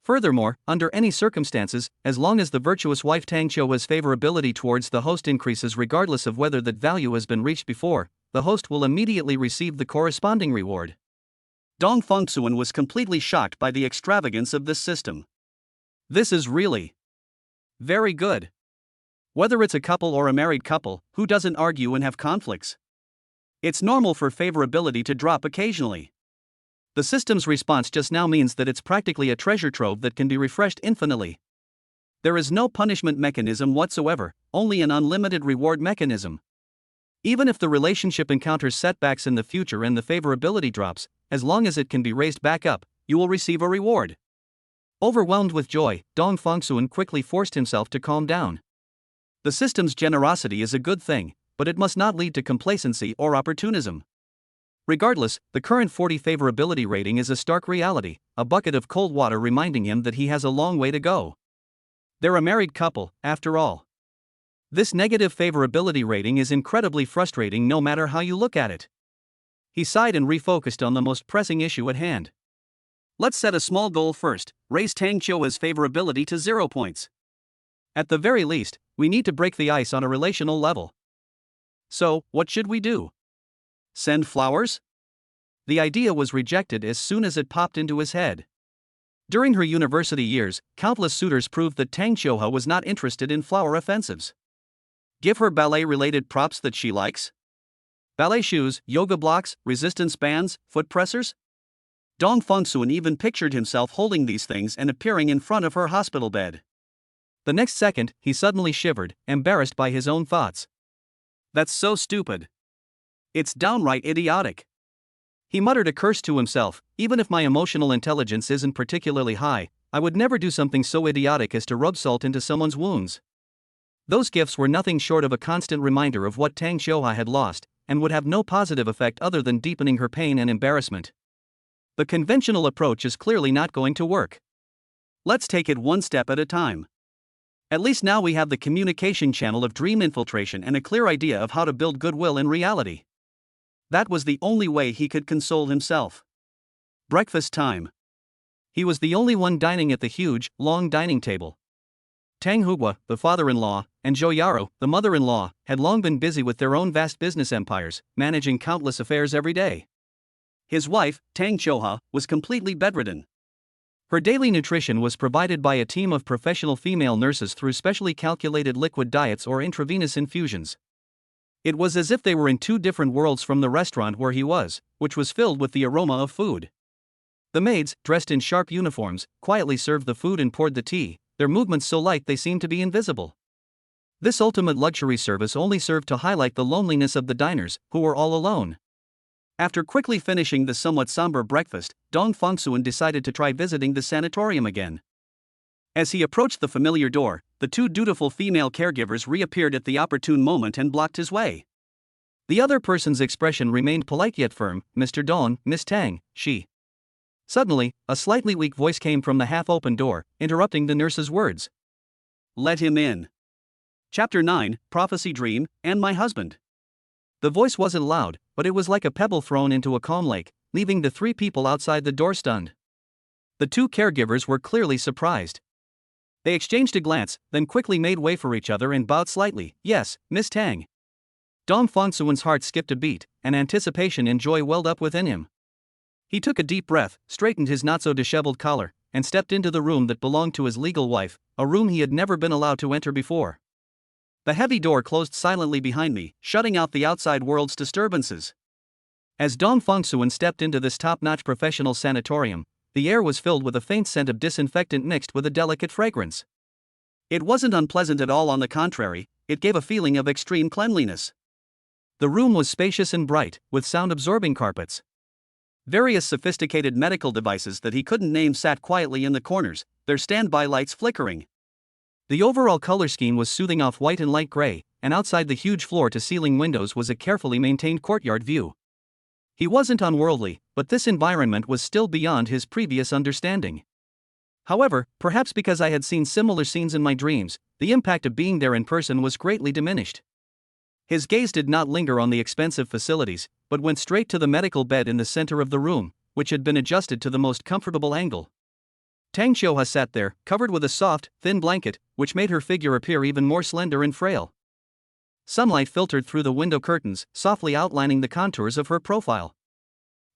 Furthermore, under any circumstances, as long as the Virtuous Wife Tang Xiuhua's favorability towards the host increases regardless of whether that value has been reached before, the host will immediately receive the corresponding reward. Dong Fongsuan was completely shocked by the extravagance of this system. This is really very good. Whether it's a couple or a married couple, who doesn't argue and have conflicts? It's normal for favorability to drop occasionally. The system's response just now means that it's practically a treasure trove that can be refreshed infinitely. There is no punishment mechanism whatsoever, only an unlimited reward mechanism. Even if the relationship encounters setbacks in the future and the favorability drops, as long as it can be raised back up, you will receive a reward. Overwhelmed with joy, Dong Fongsuan quickly forced himself to calm down. The system's generosity is a good thing, but it must not lead to complacency or opportunism. Regardless, the current 40 favorability rating is a stark reality, a bucket of cold water reminding him that he has a long way to go. They're a married couple, after all. This negative favorability rating is incredibly frustrating no matter how you look at it. He sighed and refocused on the most pressing issue at hand. Let's set a small goal first, raise Tang Xiuhua's favorability to 0 points. At the very least, we need to break the ice on a relational level. So, what should we do? Send flowers? The idea was rejected as soon as it popped into his head. During her university years, countless suitors proved that Tang Xiuhua was not interested in flower offensives. Give her ballet-related props that she likes? Ballet shoes, yoga blocks, resistance bands, foot pressers? Dong Fongsuan even pictured himself holding these things and appearing in front of her hospital bed. The next second, he suddenly shivered, embarrassed by his own thoughts. That's so stupid. It's downright idiotic. He muttered a curse to himself, even if my emotional intelligence isn't particularly high, I would never do something so idiotic as to rub salt into someone's wounds. Those gifts were nothing short of a constant reminder of what Tang Xiuhua had lost, and would have no positive effect other than deepening her pain and embarrassment. The conventional approach is clearly not going to work. Let's take it one step at a time. At least now we have the communication channel of dream infiltration and a clear idea of how to build goodwill in reality. That was the only way he could console himself. Breakfast time. He was the only one dining at the huge, long dining table. Tang Hua, the father-in-law, and Zhou Yaro, the mother-in-law, had long been busy with their own vast business empires, managing countless affairs every day. His wife, Tang Xiuhua, was completely bedridden. Her daily nutrition was provided by a team of professional female nurses through specially calculated liquid diets or intravenous infusions. It was as if they were in two different worlds from the restaurant where he was, which was filled with the aroma of food. The maids, dressed in sharp uniforms, quietly served the food and poured the tea, their movements so light they seemed to be invisible. This ultimate luxury service only served to highlight the loneliness of the diners, who were all alone. After quickly finishing the somewhat somber breakfast, Dong Fongsuan decided to try visiting the sanatorium again. As he approached the familiar door, the two dutiful female caregivers reappeared at the opportune moment and blocked his way. The other person's expression remained polite yet firm. "Mr. Dong, Miss Tang," she. Suddenly, a slightly weak voice came from the half-open door, interrupting the nurse's words. "Let him in." Chapter 9, Prophecy Dream, and My Husband. The voice wasn't loud, but it was like a pebble thrown into a calm lake, leaving the three people outside the door stunned. The two caregivers were clearly surprised. They exchanged a glance, then quickly made way for each other and bowed slightly. "Yes, Miss Tang." Dong Fongsuan's heart skipped a beat, and anticipation and joy welled up within him. He took a deep breath, straightened his not-so-disheveled collar, and stepped into the room that belonged to his legal wife, a room he had never been allowed to enter before. The heavy door closed silently behind me, shutting out the outside world's disturbances. As Dong Fongsuan stepped into this top-notch professional sanatorium, the air was filled with a faint scent of disinfectant mixed with a delicate fragrance. It wasn't unpleasant at all, on the contrary, it gave a feeling of extreme cleanliness. The room was spacious and bright, with sound-absorbing carpets. Various sophisticated medical devices that he couldn't name sat quietly in the corners, their standby lights flickering. The overall color scheme was soothing off-white and light gray, and outside the huge floor-to-ceiling windows was a carefully maintained courtyard view. He wasn't unworldly, but this environment was still beyond his previous understanding. However, perhaps because I had seen similar scenes in my dreams, the impact of being there in person was greatly diminished. His gaze did not linger on the expensive facilities, but went straight to the medical bed in the center of the room, which had been adjusted to the most comfortable angle. Tang Xiuha sat there, covered with a soft, thin blanket, which made her figure appear even more slender and frail. Sunlight filtered through the window curtains, softly outlining the contours of her profile.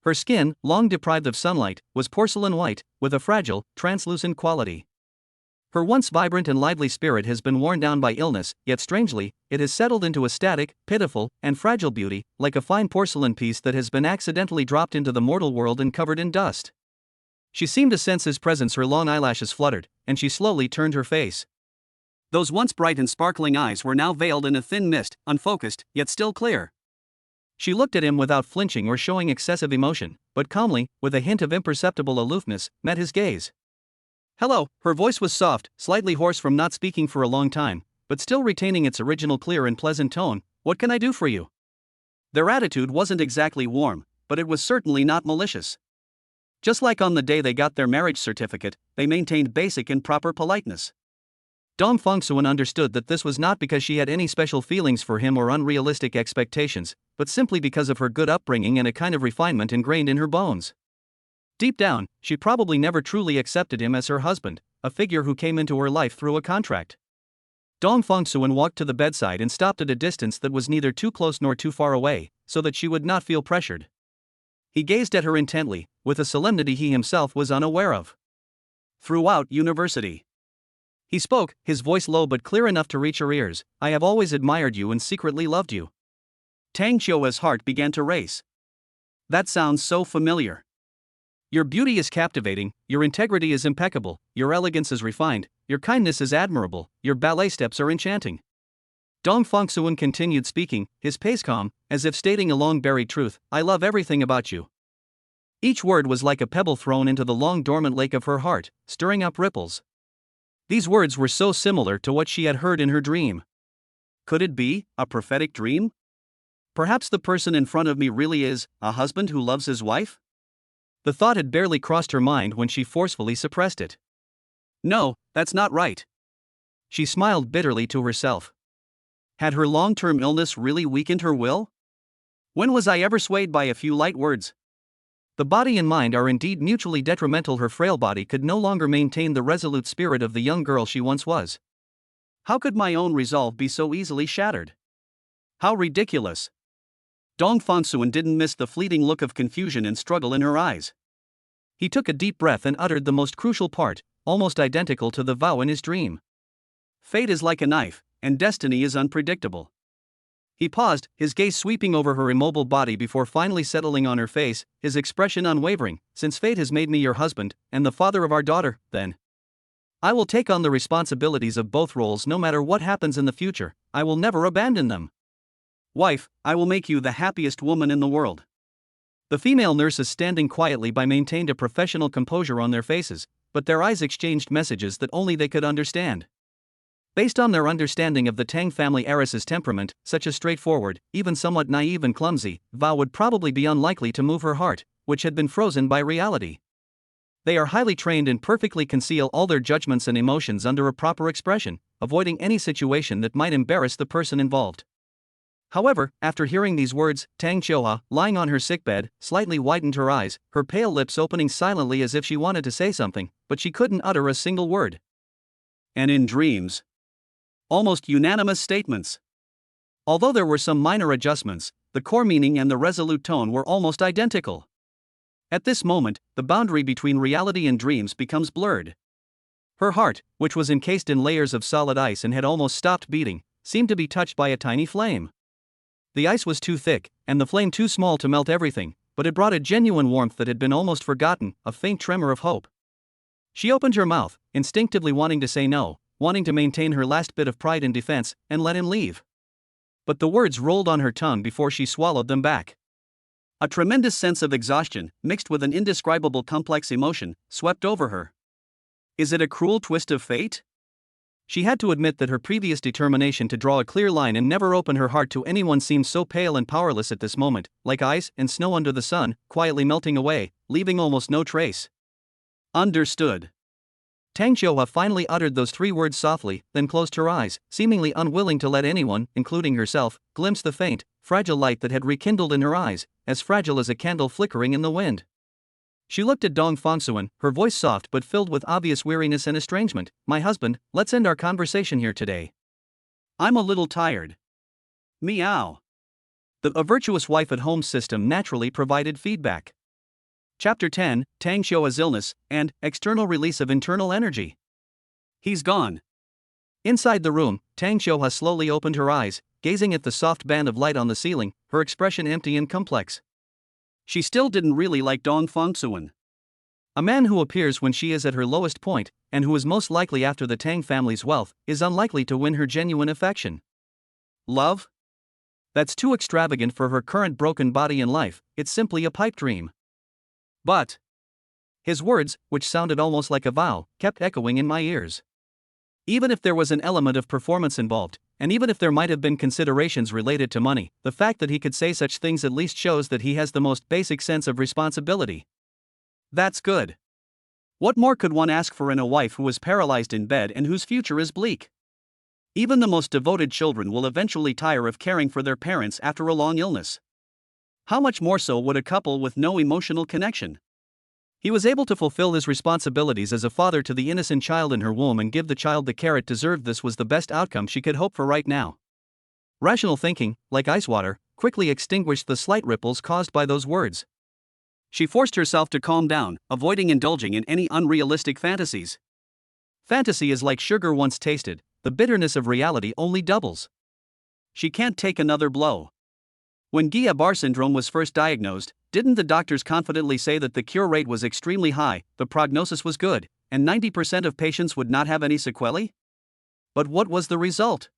Her skin, long deprived of sunlight, was porcelain white, with a fragile, translucent quality. Her once vibrant and lively spirit has been worn down by illness, yet strangely, it has settled into a static, pitiful, and fragile beauty, like a fine porcelain piece that has been accidentally dropped into the mortal world and covered in dust. She seemed to sense his presence. Her long eyelashes fluttered, and she slowly turned her face. Those once bright and sparkling eyes were now veiled in a thin mist, unfocused, yet still clear. She looked at him without flinching or showing excessive emotion, but calmly, with a hint of imperceptible aloofness, met his gaze. "Hello," her voice was soft, slightly hoarse from not speaking for a long time, but still retaining its original clear and pleasant tone. "What can I do for you?" Their attitude wasn't exactly warm, but it was certainly not malicious. Just like on the day they got their marriage certificate, they maintained basic and proper politeness. Dong Fongsuan understood that this was not because she had any special feelings for him or unrealistic expectations, but simply because of her good upbringing and a kind of refinement ingrained in her bones. Deep down, she probably never truly accepted him as her husband, a figure who came into her life through a contract. Dong Fongsuan walked to the bedside and stopped at a distance that was neither too close nor too far away, so that she would not feel pressured. He gazed at her intently, with a solemnity he himself was unaware of. "Throughout university," he spoke, his voice low but clear enough to reach her ears, "I have always admired you and secretly loved you." Tang Xiuhua's heart began to race. That sounds so familiar. Your beauty is captivating, your integrity is impeccable, your elegance is refined, your kindness is admirable, your ballet steps are enchanting. Dong Fongsuan continued speaking, his pace calm, as if stating a long-buried truth. "I love everything about you." Each word was like a pebble thrown into the long-dormant lake of her heart, stirring up ripples. These words were so similar to what she had heard in her dream. Could it be a prophetic dream? Perhaps the person in front of me really is a husband who loves his wife? The thought had barely crossed her mind when she forcefully suppressed it. "No, that's not right." She smiled bitterly to herself. Had her long-term illness really weakened her will? When was I ever swayed by a few light words? The body and mind are indeed mutually detrimental. Her frail body could no longer maintain the resolute spirit of the young girl she once was. How could my own resolve be so easily shattered? How ridiculous! Dong Fongsuan didn't miss the fleeting look of confusion and struggle in her eyes. He took a deep breath and uttered the most crucial part, almost identical to the vow in his dream. "Fate is like a knife, and destiny is unpredictable." He paused, his gaze sweeping over her immobile body before finally settling on her face, his expression unwavering. "Since fate has made me your husband, and the father of our daughter, then I will take on the responsibilities of both roles no matter what happens in the future. I will never abandon them. Wife, I will make you the happiest woman in the world. The female nurses standing quietly by maintained a professional composure on their faces, but their eyes exchanged messages that only they could understand. Based on their understanding of the Tang family heiress's temperament, such a straightforward, even somewhat naive and clumsy, vow would probably be unlikely to move her heart, which had been frozen by reality. They are highly trained and perfectly conceal all their judgments and emotions under a proper expression, avoiding any situation that might embarrass the person involved. However, after hearing these words, Tang Qiuhua, lying on her sickbed, slightly widened her eyes, her pale lips opening silently as if she wanted to say something, but she couldn't utter a single word. And in dreams. Almost unanimous statements. Although there were some minor adjustments, the core meaning and the resolute tone were almost identical. At this moment, the boundary between reality and dreams becomes blurred. Her heart, which was encased in layers of solid ice and had almost stopped beating, seemed to be touched by a tiny flame. The ice was too thick, and the flame too small to melt everything, but it brought a genuine warmth that had been almost forgotten, a faint tremor of hope. She opened her mouth, instinctively wanting to say no, wanting to maintain her last bit of pride in defense, and let him leave. But the words rolled on her tongue before she swallowed them back. A tremendous sense of exhaustion, mixed with an indescribable complex emotion, swept over her. Is it a cruel twist of fate? She had to admit that her previous determination to draw a clear line and never open her heart to anyone seemed so pale and powerless at this moment, like ice and snow under the sun, quietly melting away, leaving almost no trace. Understood. Tang Qiuhua finally uttered those 3 words softly, then closed her eyes, seemingly unwilling to let anyone, including herself, glimpse the faint, fragile light that had rekindled in her eyes, as fragile as a candle flickering in the wind. She looked at Dong Fongsuan, her voice soft but filled with obvious weariness and estrangement. My husband, let's end our conversation here today. I'm a little tired. Meow. A virtuous wife at home system naturally provided feedback. Chapter 10, Tang Qiuhua's illness, and external release of internal energy. He's gone. Inside the room, Tang Qiuhua slowly opened her eyes, gazing at the soft band of light on the ceiling, her expression empty and complex. She still didn't really like Dong Fongsuan. A man who appears when she is at her lowest point, and who is most likely after the Tang family's wealth, is unlikely to win her genuine affection. Love? That's too extravagant for her current broken body and life, it's simply a pipe dream. But his words, which sounded almost like a vow, kept echoing in my ears. Even if there was an element of performance involved, and even if there might have been considerations related to money, the fact that he could say such things at least shows that he has the most basic sense of responsibility. That's good. What more could one ask for in a wife who is paralyzed in bed and whose future is bleak? Even the most devoted children will eventually tire of caring for their parents after a long illness. How much more so would a couple with no emotional connection? He was able to fulfill his responsibilities as a father to the innocent child in her womb and give the child the care it deserved. This was the best outcome she could hope for right now. Rational thinking, like ice water, quickly extinguished the slight ripples caused by those words. She forced herself to calm down, avoiding indulging in any unrealistic fantasies. Fantasy is like sugar once tasted, the bitterness of reality only doubles. She can't take another blow. When Guillain-Barré syndrome was first diagnosed, didn't the doctors confidently say that the cure rate was extremely high, the prognosis was good, and 90% of patients would not have any sequelae? But what was the result?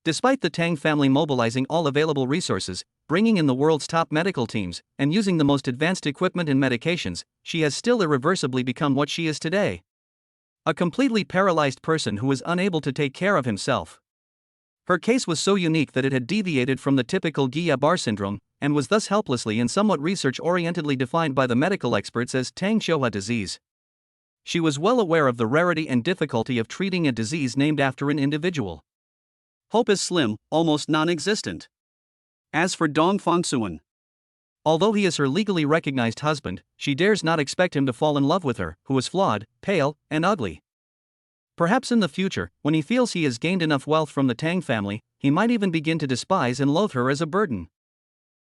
Despite the Tang family mobilizing all available resources, bringing in the world's top medical teams, and using the most advanced equipment and medications, she has still irreversibly become what she is today. A completely paralyzed person who is unable to take care of himself. Her case was so unique that it had deviated from the typical Guillain-Barré syndrome, and was thus helplessly and somewhat research-orientedly defined by the medical experts as Tang Qiuhua disease. She was well aware of the rarity and difficulty of treating a disease named after an individual. Hope is slim, almost non-existent. As for Dong Fongsuan, although he is her legally recognized husband, she dares not expect him to fall in love with her, who is flawed, pale, and ugly. Perhaps in the future, when he feels he has gained enough wealth from the Tang family, he might even begin to despise and loathe her as a burden.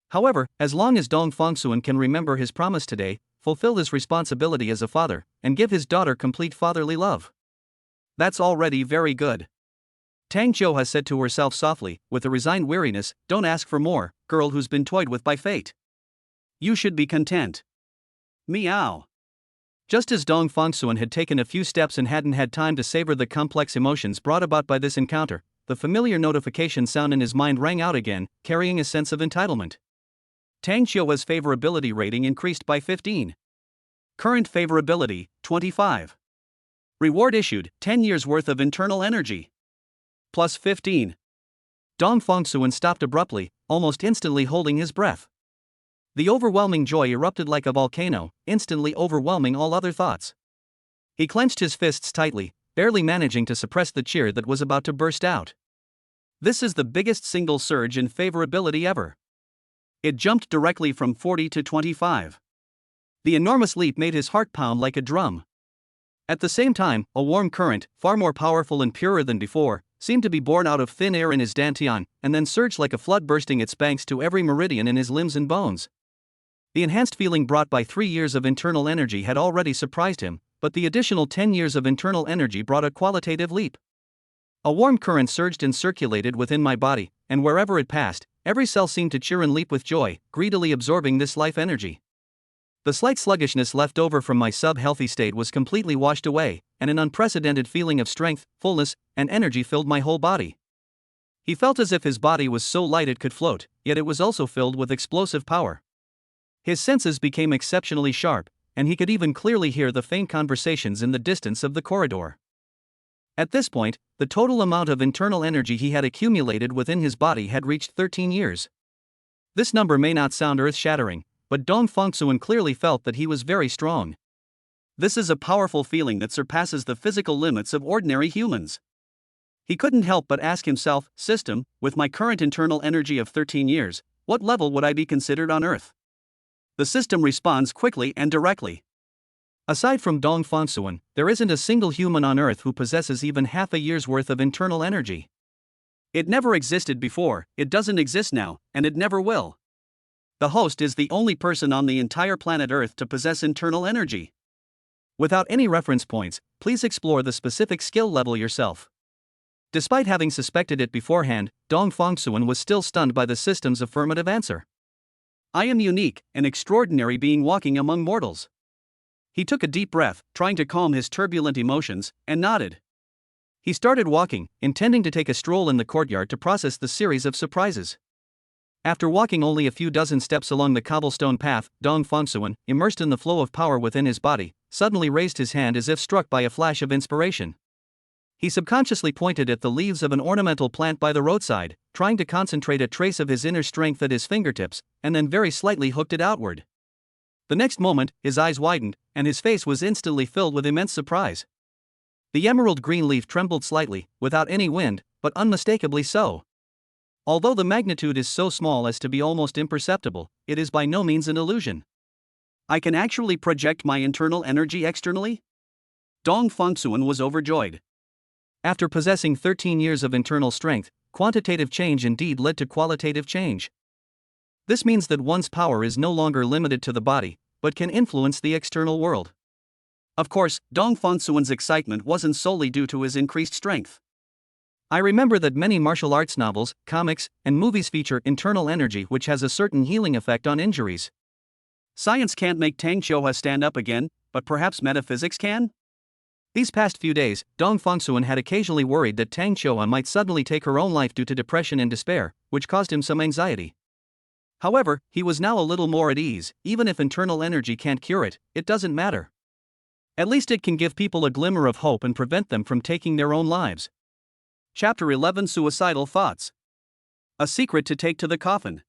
However, as long as Dong Fongsuan can remember his promise today, fulfill his responsibility as a father, and give his daughter complete fatherly love, that's already very good. Tang Qiuhua said to herself softly, with a resigned weariness, don't ask for more, girl who's been toyed with by fate. You should be content. Meow. Just as Dong Fongsuan had taken a few steps and hadn't had time to savor the complex emotions brought about by this encounter, the familiar notification sound in his mind rang out again, carrying a sense of entitlement. Tang Xiuhua's favorability rating increased by 15. Current favorability, 25. Reward issued, 10 years worth of internal energy. Plus 15. Dong Fongsuan stopped abruptly, almost instantly holding his breath. The overwhelming joy erupted like a volcano, instantly overwhelming all other thoughts. He clenched his fists tightly, barely managing to suppress the cheer that was about to burst out. This is the biggest single surge in favorability ever. It jumped directly from 40 to 25. The enormous leap made his heart pound like a drum. At the same time, a warm current, far more powerful and purer than before, seemed to be born out of thin air in his dantian, and then surged like a flood, bursting its banks to every meridian in his limbs and bones. The enhanced feeling brought by 3 years of internal energy had already surprised him, but the additional 10 years of internal energy brought a qualitative leap. A warm current surged and circulated within my body, and wherever it passed, every cell seemed to cheer and leap with joy, greedily absorbing this life energy. The slight sluggishness left over from my sub-healthy state was completely washed away, and an unprecedented feeling of strength, fullness, and energy filled my whole body. He felt as if his body was so light it could float, yet it was also filled with explosive power. His senses became exceptionally sharp, and he could even clearly hear the faint conversations in the distance of the corridor. At this point, the total amount of internal energy he had accumulated within his body had reached 13 years. This number may not sound earth-shattering, but Dong Fongsuan clearly felt that he was very strong. This is a powerful feeling that surpasses the physical limits of ordinary humans. He couldn't help but ask himself, "System, with my current internal energy of 13 years, what level would I be considered on Earth?" The system responds quickly and directly. Aside from Dong Fongsuan, there isn't a single human on Earth who possesses even half a year's worth of internal energy. It never existed before, it doesn't exist now, and it never will. The host is the only person on the entire planet Earth to possess internal energy. Without any reference points, please explore the specific skill level yourself. Despite having suspected it beforehand, Dong Fongsuan was still stunned by the system's affirmative answer. I am unique, an extraordinary being walking among mortals. He took a deep breath, trying to calm his turbulent emotions, and nodded. He started walking, intending to take a stroll in the courtyard to process the series of surprises. After walking only a few dozen steps along the cobblestone path, Dong Fongsuan, immersed in the flow of power within his body, suddenly raised his hand as if struck by a flash of inspiration. He subconsciously pointed at the leaves of an ornamental plant by the roadside, trying to concentrate a trace of his inner strength at his fingertips, and then very slightly hooked it outward. The next moment, his eyes widened, and his face was instantly filled with immense surprise. The emerald green leaf trembled slightly, without any wind, but unmistakably so. Although the magnitude is so small as to be almost imperceptible, it is by no means an illusion. I can actually project my internal energy externally? Dong Fongsuan was overjoyed. After possessing 13 years of internal strength, quantitative change indeed led to qualitative change. This means that one's power is no longer limited to the body, but can influence the external world. Of course, Dong Fongsuan's excitement wasn't solely due to his increased strength. I remember that many martial arts novels, comics, and movies feature internal energy which has a certain healing effect on injuries. Science can't make Tang Xiuhua stand up again, but perhaps metaphysics can? These past few days, Dong Fongsuan had occasionally worried that Tang Xiuhua might suddenly take her own life due to depression and despair, which caused him some anxiety. However, he was now a little more at ease. Even if internal energy can't cure it, it doesn't matter. At least it can give people a glimmer of hope and prevent them from taking their own lives. Chapter 11: Suicidal Thoughts. A secret to take to the coffin.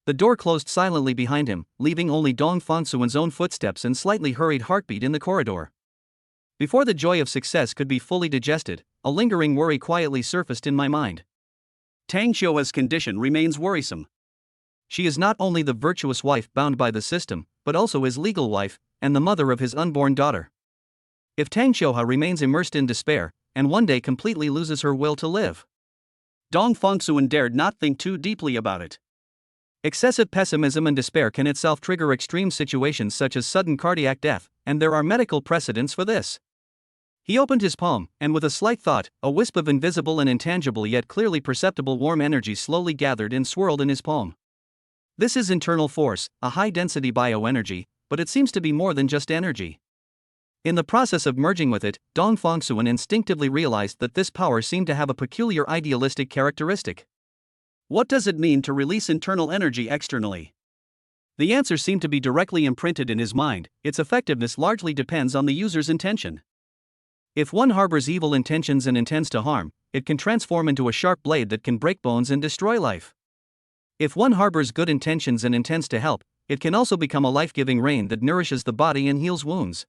The door closed silently behind him, leaving only Dong Fongsuan's own footsteps and slightly hurried heartbeat in the corridor. Before the joy of success could be fully digested, a lingering worry quietly surfaced in my mind. Tang Xiuhua's condition remains worrisome. She is not only the virtuous wife bound by the system, but also his legal wife, and the mother of his unborn daughter. If Tang Xiuhua remains immersed in despair, and one day completely loses her will to live, Dong Fongsuan dared not think too deeply about it. Excessive pessimism and despair can itself trigger extreme situations such as sudden cardiac death, and there are medical precedents for this. He opened his palm, and with a slight thought, a wisp of invisible and intangible yet clearly perceptible warm energy slowly gathered and swirled in his palm. This is internal force, a high-density bioenergy, but it seems to be more than just energy. In the process of merging with it, Dong Fongsuan instinctively realized that this power seemed to have a peculiar idealistic characteristic. What does it mean to release internal energy externally? The answer seemed to be directly imprinted in his mind. Its effectiveness largely depends on the user's intention. If one harbors evil intentions and intends to harm, it can transform into a sharp blade that can break bones and destroy life. If one harbors good intentions and intends to help, it can also become a life-giving rain that nourishes the body and heals wounds.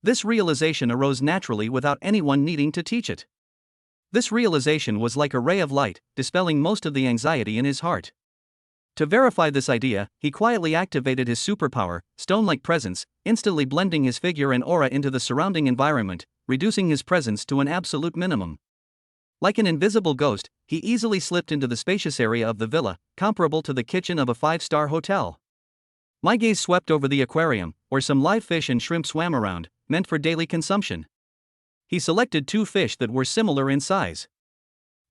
This realization arose naturally without anyone needing to teach it. This realization was like a ray of light, dispelling most of the anxiety in his heart. To verify this idea, he quietly activated his superpower, stone-like presence, instantly blending his figure and aura into the surrounding environment, reducing his presence to an absolute minimum. Like an invisible ghost, he easily slipped into the spacious area of the villa, comparable to the kitchen of a five-star hotel. My gaze swept over the aquarium, where some live fish and shrimp swam around, meant for daily consumption. He selected 2 fish that were similar in size.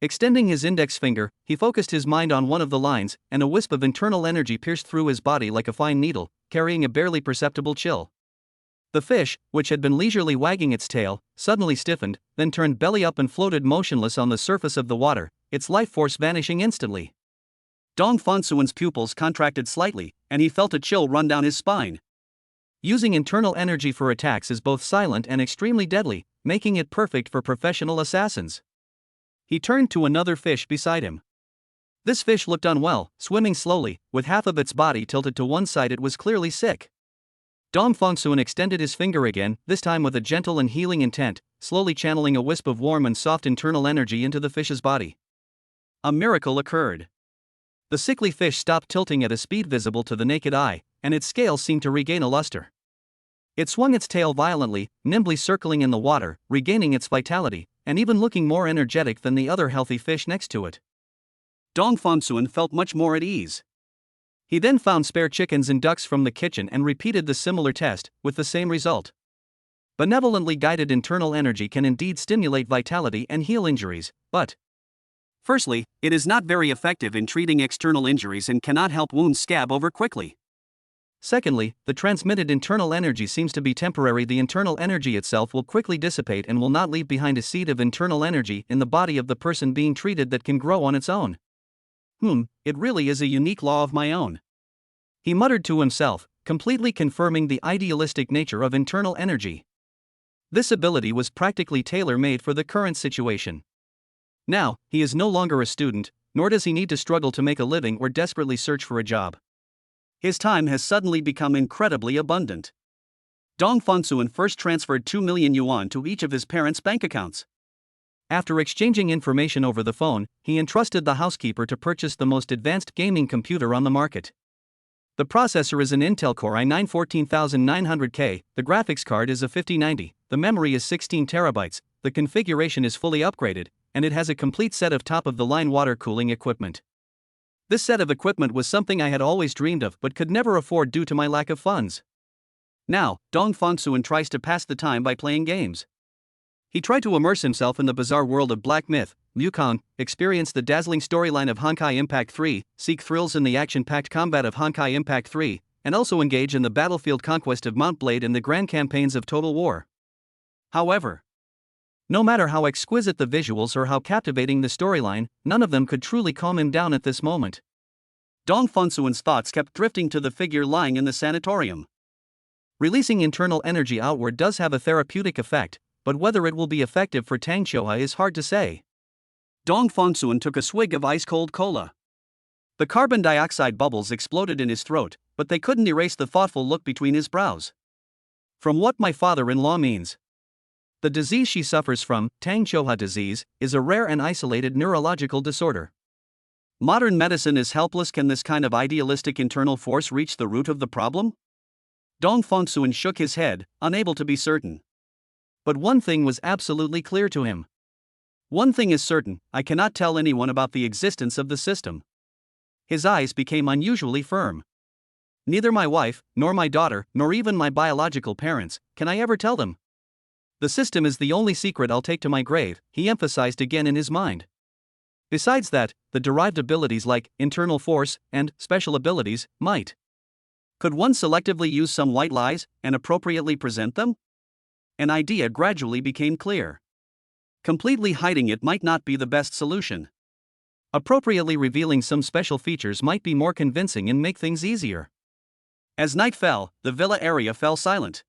Extending his index finger, he focused his mind on one of the lines, and a wisp of internal energy pierced through his body like a fine needle, carrying a barely perceptible chill. The fish, which had been leisurely wagging its tail, suddenly stiffened, then turned belly up and floated motionless on the surface of the water, its life force vanishing instantly. Dong Fongsuan's pupils contracted slightly, and he felt a chill run down his spine. Using internal energy for attacks is both silent and extremely deadly, making it perfect for professional assassins. He turned to another fish beside him. This fish looked unwell, swimming slowly, with half of its body tilted to one side. It was clearly sick. Dong Fongsuan extended his finger again, this time with a gentle and healing intent, slowly channeling a wisp of warm and soft internal energy into the fish's body. A miracle occurred. The sickly fish stopped tilting at a speed visible to the naked eye, and its scales seemed to regain a luster. It swung its tail violently, nimbly circling in the water, regaining its vitality, and even looking more energetic than the other healthy fish next to it. Dong Fongsuan felt much more at ease. He then found spare chickens and ducks from the kitchen and repeated the similar test, with the same result. Benevolently guided internal energy can indeed stimulate vitality and heal injuries, but firstly, it is not very effective in treating external injuries and cannot help wounds scab over quickly. Secondly, the transmitted internal energy seems to be temporary. The internal energy itself will quickly dissipate and will not leave behind a seed of internal energy in the body of the person being treated that can grow on its own. It really is a unique law of my own. He muttered to himself, completely confirming the idealistic nature of internal energy. This ability was practically tailor-made for the current situation. Now, he is no longer a student, nor does he need to struggle to make a living or desperately search for a job. His time has suddenly become incredibly abundant. Dong Fongsuan first transferred 2 million yuan to each of his parents' bank accounts. After exchanging information over the phone, he entrusted the housekeeper to purchase the most advanced gaming computer on the market. The processor is an Intel Core i9 14900K, the graphics card is a 5090, the memory is 16 terabytes, the configuration is fully upgraded, and it has a complete set of top-of-the-line water cooling equipment. This set of equipment was something I had always dreamed of but could never afford due to my lack of funds. Now, Dong Fongsuan tries to pass the time by playing games. He tried to immerse himself in the bizarre world of Black Myth, Wukong, experience the dazzling storyline of Honkai Impact 3, seek thrills in the action-packed combat of Honkai Impact 3, and also engage in the battlefield conquest of Mount Blade and the grand campaigns of Total War. However, no matter how exquisite the visuals or how captivating the storyline, none of them could truly calm him down at this moment. Dong Fongsuan's thoughts kept drifting to the figure lying in the sanatorium. Releasing internal energy outward does have a therapeutic effect, but whether it will be effective for Tang Qiuhua is hard to say. Dong Fongsuan took a swig of ice-cold cola. The carbon dioxide bubbles exploded in his throat, but they couldn't erase the thoughtful look between his brows. From what my father-in-law means. The disease she suffers from, Tang Qiuhua disease, is a rare and isolated neurological disorder. Modern medicine is helpless. Can this kind of idealistic internal force reach the root of the problem? Dong Fongsuan shook his head, unable to be certain. But one thing was absolutely clear to him. One thing is certain, I cannot tell anyone about the existence of the system. His eyes became unusually firm. Neither my wife, nor my daughter, nor even my biological parents, can I ever tell them. The system is the only secret I'll take to my grave, he emphasized again in his mind. Besides that, the derived abilities like internal force and special abilities might. Could one selectively use some white lies and appropriately present them? an idea gradually became clear. Completely hiding it might not be the best solution. Appropriately revealing some special features might be more convincing and make things easier. As night fell, the villa area fell silent.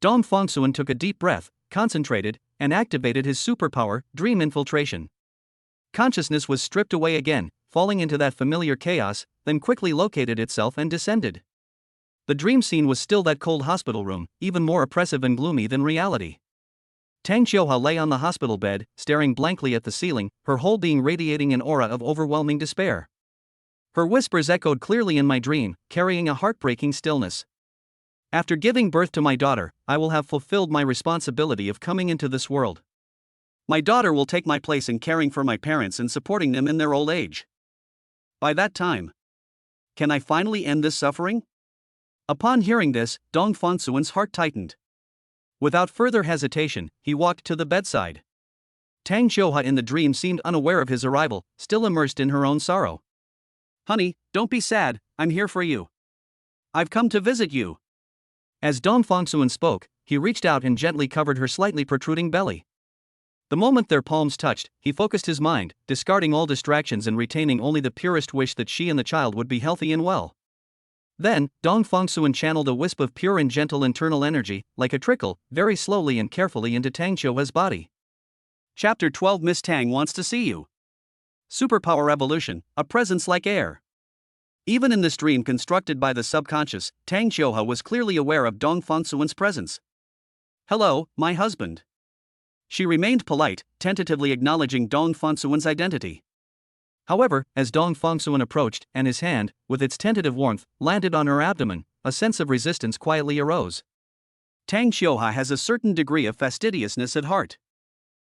Dong Fongsuan took a deep breath, concentrated, and activated his superpower, dream infiltration. Consciousness was stripped away again, falling into that familiar chaos, then quickly located itself and descended. The dream scene was still that cold hospital room, even more oppressive and gloomy than reality. Tang Xiuhua lay on the hospital bed, staring blankly at the ceiling, her whole being radiating an aura of overwhelming despair. Her whispers echoed clearly in my dream, carrying a heartbreaking stillness. After giving birth to my daughter, I will have fulfilled my responsibility of coming into this world. My daughter will take my place in caring for my parents and supporting them in their old age. By that time, can I finally end this suffering? Upon hearing this, Dong Fongsuan's heart tightened. Without further hesitation, he walked to the bedside. Tang Xiuhua in the dream seemed unaware of his arrival, still immersed in her own sorrow. "Honey, don't be sad, I'm here for you. I've come to visit you." As Dong Fongsuan spoke, he reached out and gently covered her slightly protruding belly. The moment their palms touched, he focused his mind, discarding all distractions and retaining only the purest wish that she and the child would be healthy and well. Then, Dong Fongsuan channeled a wisp of pure and gentle internal energy, like a trickle, very slowly and carefully into Tang Xiuhua's body. Chapter 12 Miss Tang wants to see you. Superpower evolution, a presence like air. Even in this dream constructed by the subconscious, Tang Xiuhua was clearly aware of Dong Fongsuan's presence. "Hello, my husband." She remained polite, tentatively acknowledging Dong Fongsuan's identity. However, as Dong Fongsuan approached, and his hand, with its tentative warmth, landed on her abdomen, a sense of resistance quietly arose. Tang Xiuhua has a certain degree of fastidiousness at heart.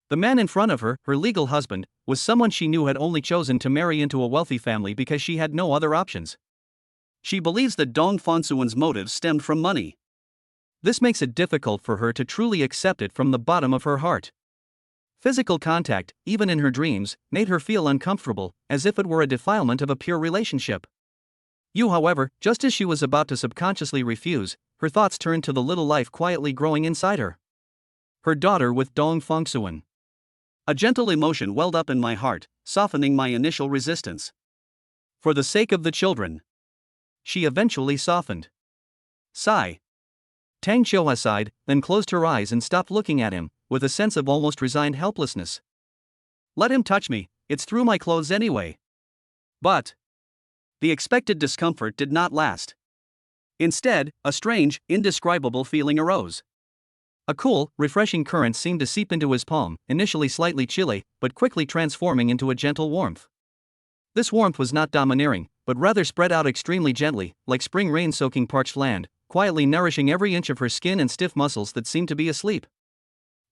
The man in front of her, her legal husband, was someone she knew had only chosen to marry into a wealthy family because she had no other options. She believes that Dong Fongsuan's motives stemmed from money. This makes it difficult for her to truly accept it from the bottom of her heart. Physical contact, even in her dreams, made her feel uncomfortable, as if it were a defilement of a pure relationship. However, just as she was about to subconsciously refuse, her thoughts turned to the little life quietly growing inside her. Her daughter with Dong Fongsuan. A gentle emotion welled up in my heart, softening my initial resistance. For the sake of the children. She eventually softened. Sigh. Tang Xiuhua sighed, then closed her eyes and stopped looking at him, with a sense of almost resigned helplessness. "Let him touch me, it's through my clothes anyway." But the expected discomfort did not last. Instead, a strange, indescribable feeling arose. A cool, refreshing current seemed to seep into his palm, initially slightly chilly, but quickly transforming into a gentle warmth. This warmth was not domineering, but rather spread out extremely gently, like spring rain soaking parched land, quietly nourishing every inch of her skin and stiff muscles that seemed to be asleep.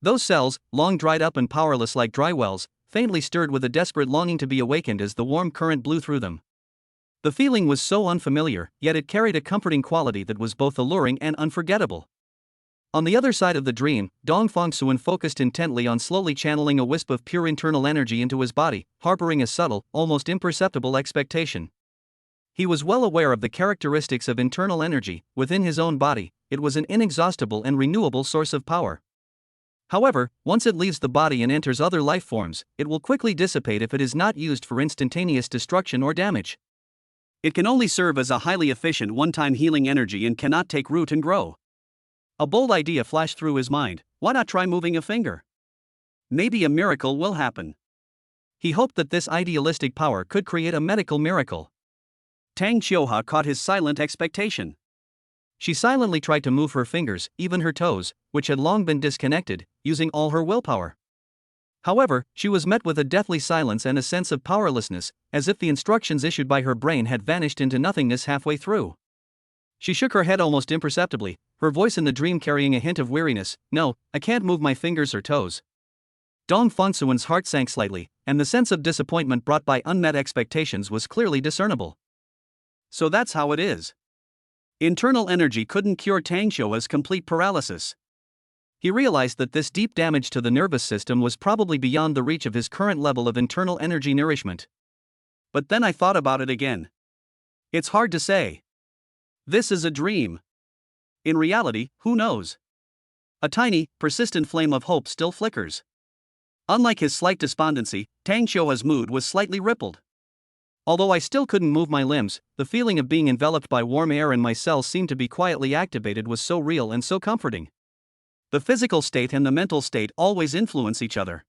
Those cells, long dried up and powerless like dry wells, faintly stirred with a desperate longing to be awakened as the warm current blew through them. The feeling was so unfamiliar, yet it carried a comforting quality that was both alluring and unforgettable. On the other side of the dream, Dong Fongsuan focused intently on slowly channeling a wisp of pure internal energy into his body, harboring a subtle, almost imperceptible expectation. He was well aware of the characteristics of internal energy within his own body. It was an inexhaustible and renewable source of power. However, once it leaves the body and enters other life forms, it will quickly dissipate if it is not used for instantaneous destruction or damage. It can only serve as a highly efficient one-time healing energy and cannot take root and grow. A bold idea flashed through his mind: why not try moving a finger? Maybe a miracle will happen. He hoped that this idealistic power could create a medical miracle. Tang Xiuhua caught his silent expectation. She silently tried to move her fingers, even her toes, which had long been disconnected, using all her willpower. However, she was met with a deathly silence and a sense of powerlessness, as if the instructions issued by her brain had vanished into nothingness halfway through. She shook her head almost imperceptibly, her voice in the dream carrying a hint of weariness. "No, I can't move my fingers or toes." Dong Fongsuan's heart sank slightly, and the sense of disappointment brought by unmet expectations was clearly discernible. So that's how it is. Internal energy couldn't cure Tang Xiuhua's complete paralysis. He realized that this deep damage to the nervous system was probably beyond the reach of his current level of internal energy nourishment. But then I thought about it again. It's hard to say. This is a dream. In reality, who knows? A tiny, persistent flame of hope still flickers. Unlike his slight despondency, Tang Xiuha's mood was slightly rippled. Although I still couldn't move my limbs, the feeling of being enveloped by warm air and my cells seemed to be quietly activated was so real and so comforting. The physical state and the mental state always influence each other.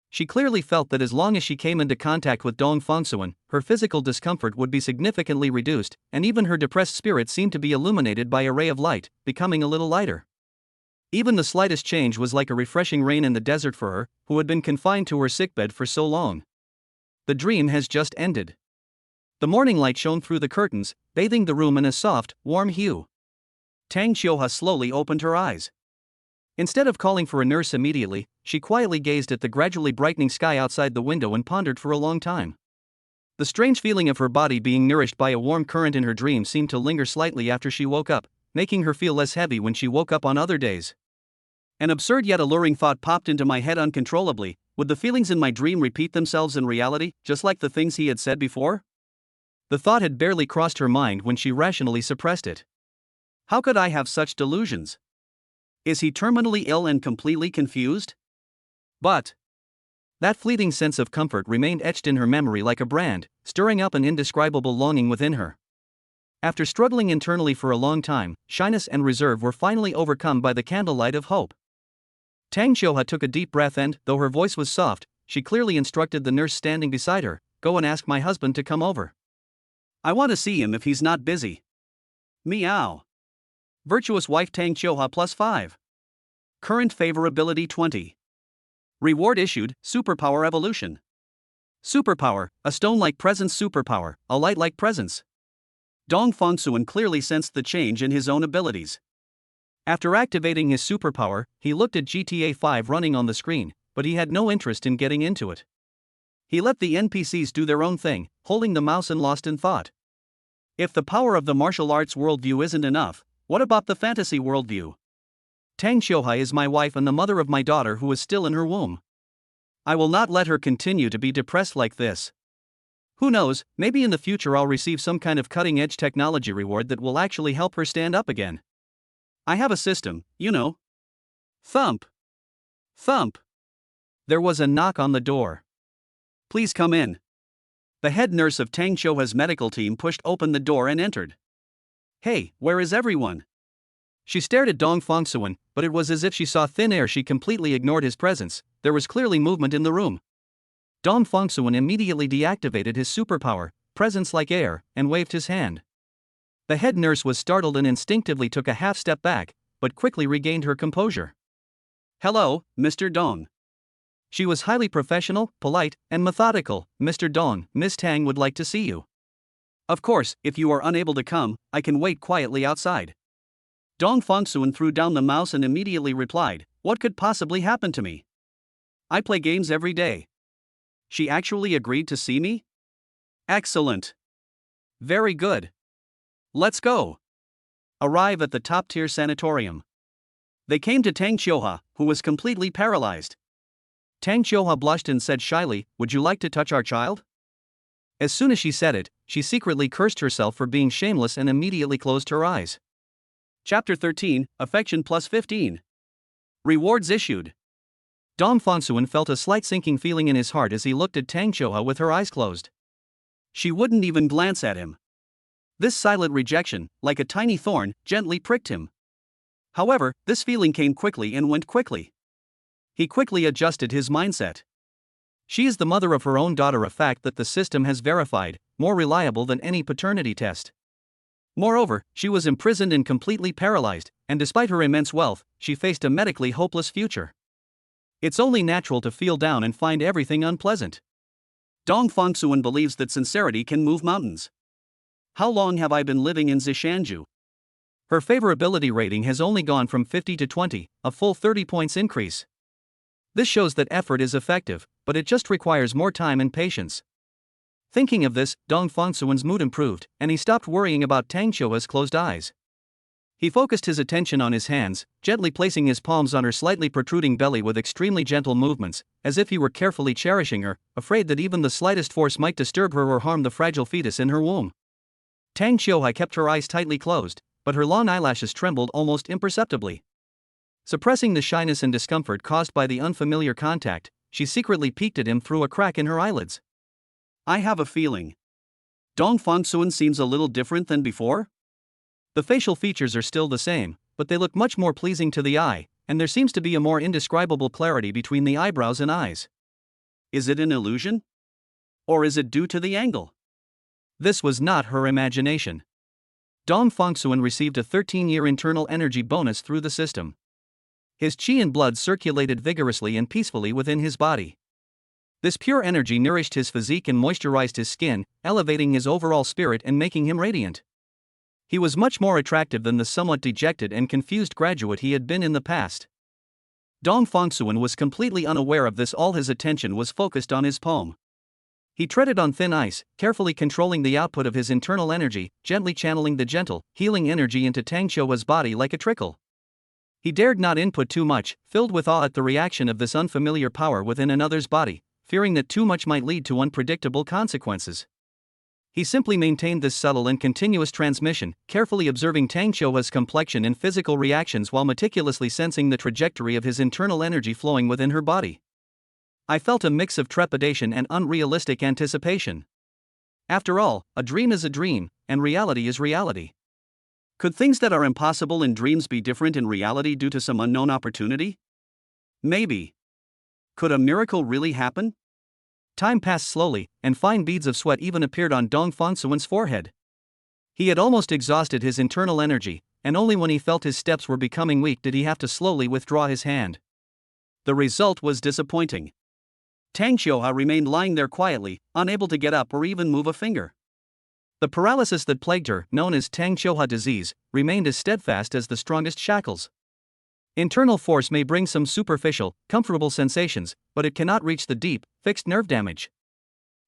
She clearly felt that as long as she came into contact with Dong Fangsuan, her physical discomfort would be significantly reduced, and even her depressed spirit seemed to be illuminated by a ray of light, becoming a little lighter. Even the slightest change was like a refreshing rain in the desert for her, who had been confined to her sickbed for so long. The dream has just ended. The morning light shone through the curtains, bathing the room in a soft, warm hue. Tang Xiuha slowly opened her eyes. Instead of calling for a nurse immediately, she quietly gazed at the gradually brightening sky outside the window and pondered for a long time. The strange feeling of her body being nourished by a warm current in her dream seemed to linger slightly after she woke up, making her feel less heavy when she woke up on other days. An absurd yet alluring thought popped into my head uncontrollably. Would the feelings in my dream repeat themselves in reality, just like the things he had said before? The thought had barely crossed her mind when she rationally suppressed it. How could I have such delusions? Is he terminally ill and completely confused? But that fleeting sense of comfort remained etched in her memory like a brand, stirring up an indescribable longing within her. After struggling internally for a long time, shyness and reserve were finally overcome by the candlelight of hope. Tang Xiuha took a deep breath and, though her voice was soft, she clearly instructed the nurse standing beside her, "Go and ask my husband to come over. I want to see him if he's not busy." Meow. Virtuous Wife Tang Xiuha +5. Current favorability 20. Reward issued, Superpower Evolution. Superpower, a stone-like presence. Superpower, a light-like presence. Dong Fangsuan clearly sensed the change in his own abilities. After activating his superpower, he looked at GTA 5 running on the screen, but he had no interest in getting into it. He let the NPCs do their own thing, holding the mouse and lost in thought. If the power of the martial arts worldview isn't enough, what about the fantasy worldview? Tang Xiuha is my wife and the mother of my daughter who is still in her womb. I will not let her continue to be depressed like this. Who knows, maybe in the future I'll receive some kind of cutting-edge technology reward that will actually help her stand up again. I have a system, you know. Thump. Thump. There was a knock on the door. "Please come in." The head nurse of Tang Xiuha's medical team pushed open the door and entered. "Hey, where is everyone?" She stared at Dong Fangsuan, but it was as if she saw thin air. She completely ignored his presence. There was clearly movement in the room. Dong Fangsuan immediately deactivated his superpower, presence like air, and waved his hand. The head nurse was startled and instinctively took a half step back, but quickly regained her composure. "Hello, Mr. Dong." She was highly professional, polite, and methodical. "Mr. Dong, Miss Tang would like to see you." "Of course, if you are unable to come, I can wait quietly outside." Dong Fangsuan threw down the mouse and immediately replied, "What could possibly happen to me? I play games every day." She actually agreed to see me? Excellent. Very good. Let's go. Arrive at the top-tier sanatorium. They came to Tang Xiuha, who was completely paralyzed. Tang Xiuha blushed and said shyly, "Would you like to touch our child?" As soon as she said it, she secretly cursed herself for being shameless and immediately closed her eyes. Chapter 13, Affection +15. Rewards issued. Dong Fangsuan felt a slight sinking feeling in his heart as he looked at Tang Xiuha with her eyes closed. She wouldn't even glance at him. This silent rejection, like a tiny thorn, gently pricked him. However, this feeling came quickly and went quickly. He quickly adjusted his mindset. She is the mother of her own daughter, a fact that the system has verified, more reliable than any paternity test. Moreover, she was imprisoned and completely paralyzed, and despite her immense wealth, she faced a medically hopeless future. It's only natural to feel down and find everything unpleasant. Dong Fangsuan believes that sincerity can move mountains. How long have I been living in Zishanju? Her favorability rating has only gone from 50 to 20, a full 30 points increase. This shows that effort is effective, but it just requires more time and patience. Thinking of this, Dong Fangsuan's mood improved, and he stopped worrying about Tang Xiuha's closed eyes. He focused his attention on his hands, gently placing his palms on her slightly protruding belly with extremely gentle movements, as if he were carefully cherishing her, afraid that even the slightest force might disturb her or harm the fragile fetus in her womb. Tang Xiuha kept her eyes tightly closed, but her long eyelashes trembled almost imperceptibly. Suppressing the shyness and discomfort caused by the unfamiliar contact, she secretly peeked at him through a crack in her eyelids. I have a feeling. Dong Fongsuan seems a little different than before? The facial features are still the same, but they look much more pleasing to the eye, and there seems to be a more indescribable clarity between the eyebrows and eyes. Is it an illusion? Or is it due to the angle? This was not her imagination. Dong Fongsuan received a 13-year internal energy bonus through the system. His qi and blood circulated vigorously and peacefully within his body. This pure energy nourished his physique and moisturized his skin, elevating his overall spirit and making him radiant. He was much more attractive than the somewhat dejected and confused graduate he had been in the past. Dong Fongsuan was completely unaware of this. All his attention was focused on his palm. He treaded on thin ice, carefully controlling the output of his internal energy, gently channeling the gentle, healing energy into Tang Qiuhua's body like a trickle. He dared not input too much, filled with awe at the reaction of this unfamiliar power within another's body, fearing that too much might lead to unpredictable consequences. He simply maintained this subtle and continuous transmission, carefully observing Tang Qiuhua's complexion and physical reactions while meticulously sensing the trajectory of his internal energy flowing within her body. I felt a mix of trepidation and unrealistic anticipation. After all, a dream is a dream, and reality is reality. Could things that are impossible in dreams be different in reality due to some unknown opportunity? Maybe. Could a miracle really happen? Time passed slowly, and fine beads of sweat even appeared on Dong Fongsuan's forehead. He had almost exhausted his internal energy, and only when he felt his steps were becoming weak did he have to slowly withdraw his hand. The result was disappointing. Tang Qiuhua remained lying there quietly, unable to get up or even move a finger. The paralysis that plagued her, known as Tang Qiuhua disease, remained as steadfast as the strongest shackles. Internal force may bring some superficial, comfortable sensations, but it cannot reach the deep, fixed nerve damage.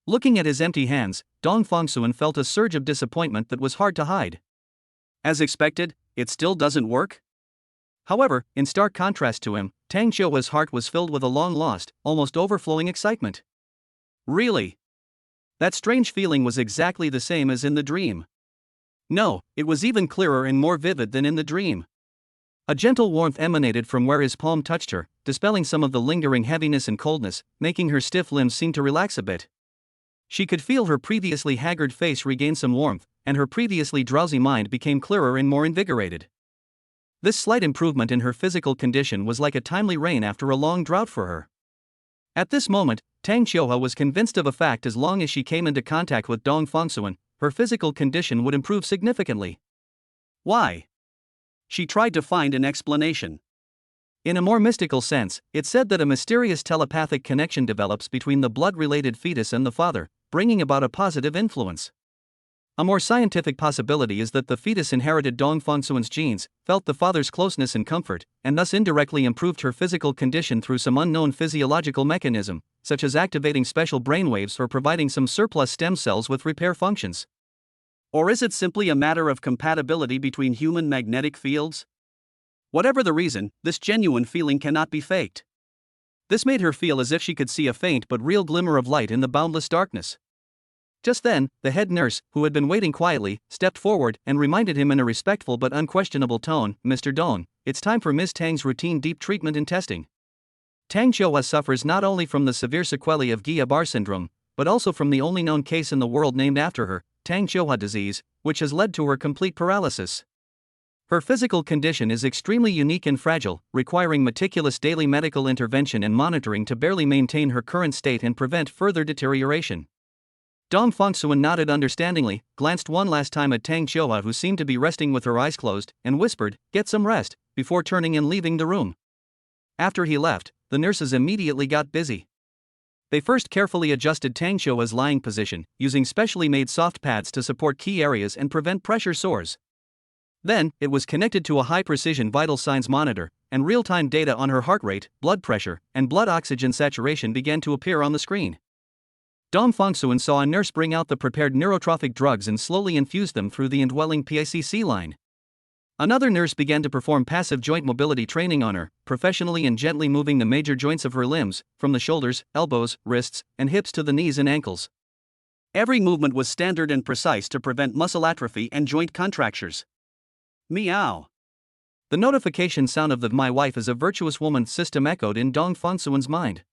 Looking at his empty hands, Dong Fongsuan felt a surge of disappointment that was hard to hide. As expected, it still doesn't work? However, in stark contrast to him, Tang Qiuhua's heart was filled with a long-lost, almost overflowing excitement. Really? That strange feeling was exactly the same as in the dream. No, it was even clearer and more vivid than in the dream. A gentle warmth emanated from where his palm touched her, dispelling some of the lingering heaviness and coldness, making her stiff limbs seem to relax a bit. She could feel her previously haggard face regain some warmth, and her previously drowsy mind became clearer and more invigorated. This slight improvement in her physical condition was like a timely rain after a long drought for her. At this moment, Tang Qiuhua was convinced of a fact: as long as she came into contact with Dong Fongsuan, her physical condition would improve significantly. Why? She tried to find an explanation. In a more mystical sense, it said that a mysterious telepathic connection develops between the blood-related fetus and the father, bringing about a positive influence. A more scientific possibility is that the fetus inherited Dong Fongsuan's genes, felt the father's closeness and comfort, and thus indirectly improved her physical condition through some unknown physiological mechanism, such as activating special brainwaves or providing some surplus stem cells with repair functions. Or is it simply a matter of compatibility between human magnetic fields? Whatever the reason, this genuine feeling cannot be faked. This made her feel as if she could see a faint but real glimmer of light in the boundless darkness. Just then, the head nurse, who had been waiting quietly, stepped forward and reminded him in a respectful but unquestionable tone, "Mr. Dong, it's time for Ms. Tang's routine deep treatment and testing." Tang Qiuhua suffers not only from the severe sequelae of Guillain-Barré syndrome, but also from the only known case in the world named after her, Tang Qiuhua disease, which has led to her complete paralysis. Her physical condition is extremely unique and fragile, requiring meticulous daily medical intervention and monitoring to barely maintain her current state and prevent further deterioration. Dong Fongsuan nodded understandingly, glanced one last time at Tang Qiuhua, who seemed to be resting with her eyes closed, and whispered, "Get some rest," before turning and leaving the room. After he left, the nurses immediately got busy. They first carefully adjusted Tang Qiuhua's lying position, using specially made soft pads to support key areas and prevent pressure sores. Then, it was connected to a high-precision vital signs monitor, and real-time data on her heart rate, blood pressure, and blood oxygen saturation began to appear on the screen. Dong Fongsuan saw a nurse bring out the prepared neurotrophic drugs and slowly infuse them through the indwelling PICC line. Another nurse began to perform passive joint mobility training on her, professionally and gently moving the major joints of her limbs, from the shoulders, elbows, wrists, and hips to the knees and ankles. Every movement was standard and precise to prevent muscle atrophy and joint contractures. Meow. The notification sound of the "My wife is a virtuous woman" system echoed in Dong Fangsuan's mind.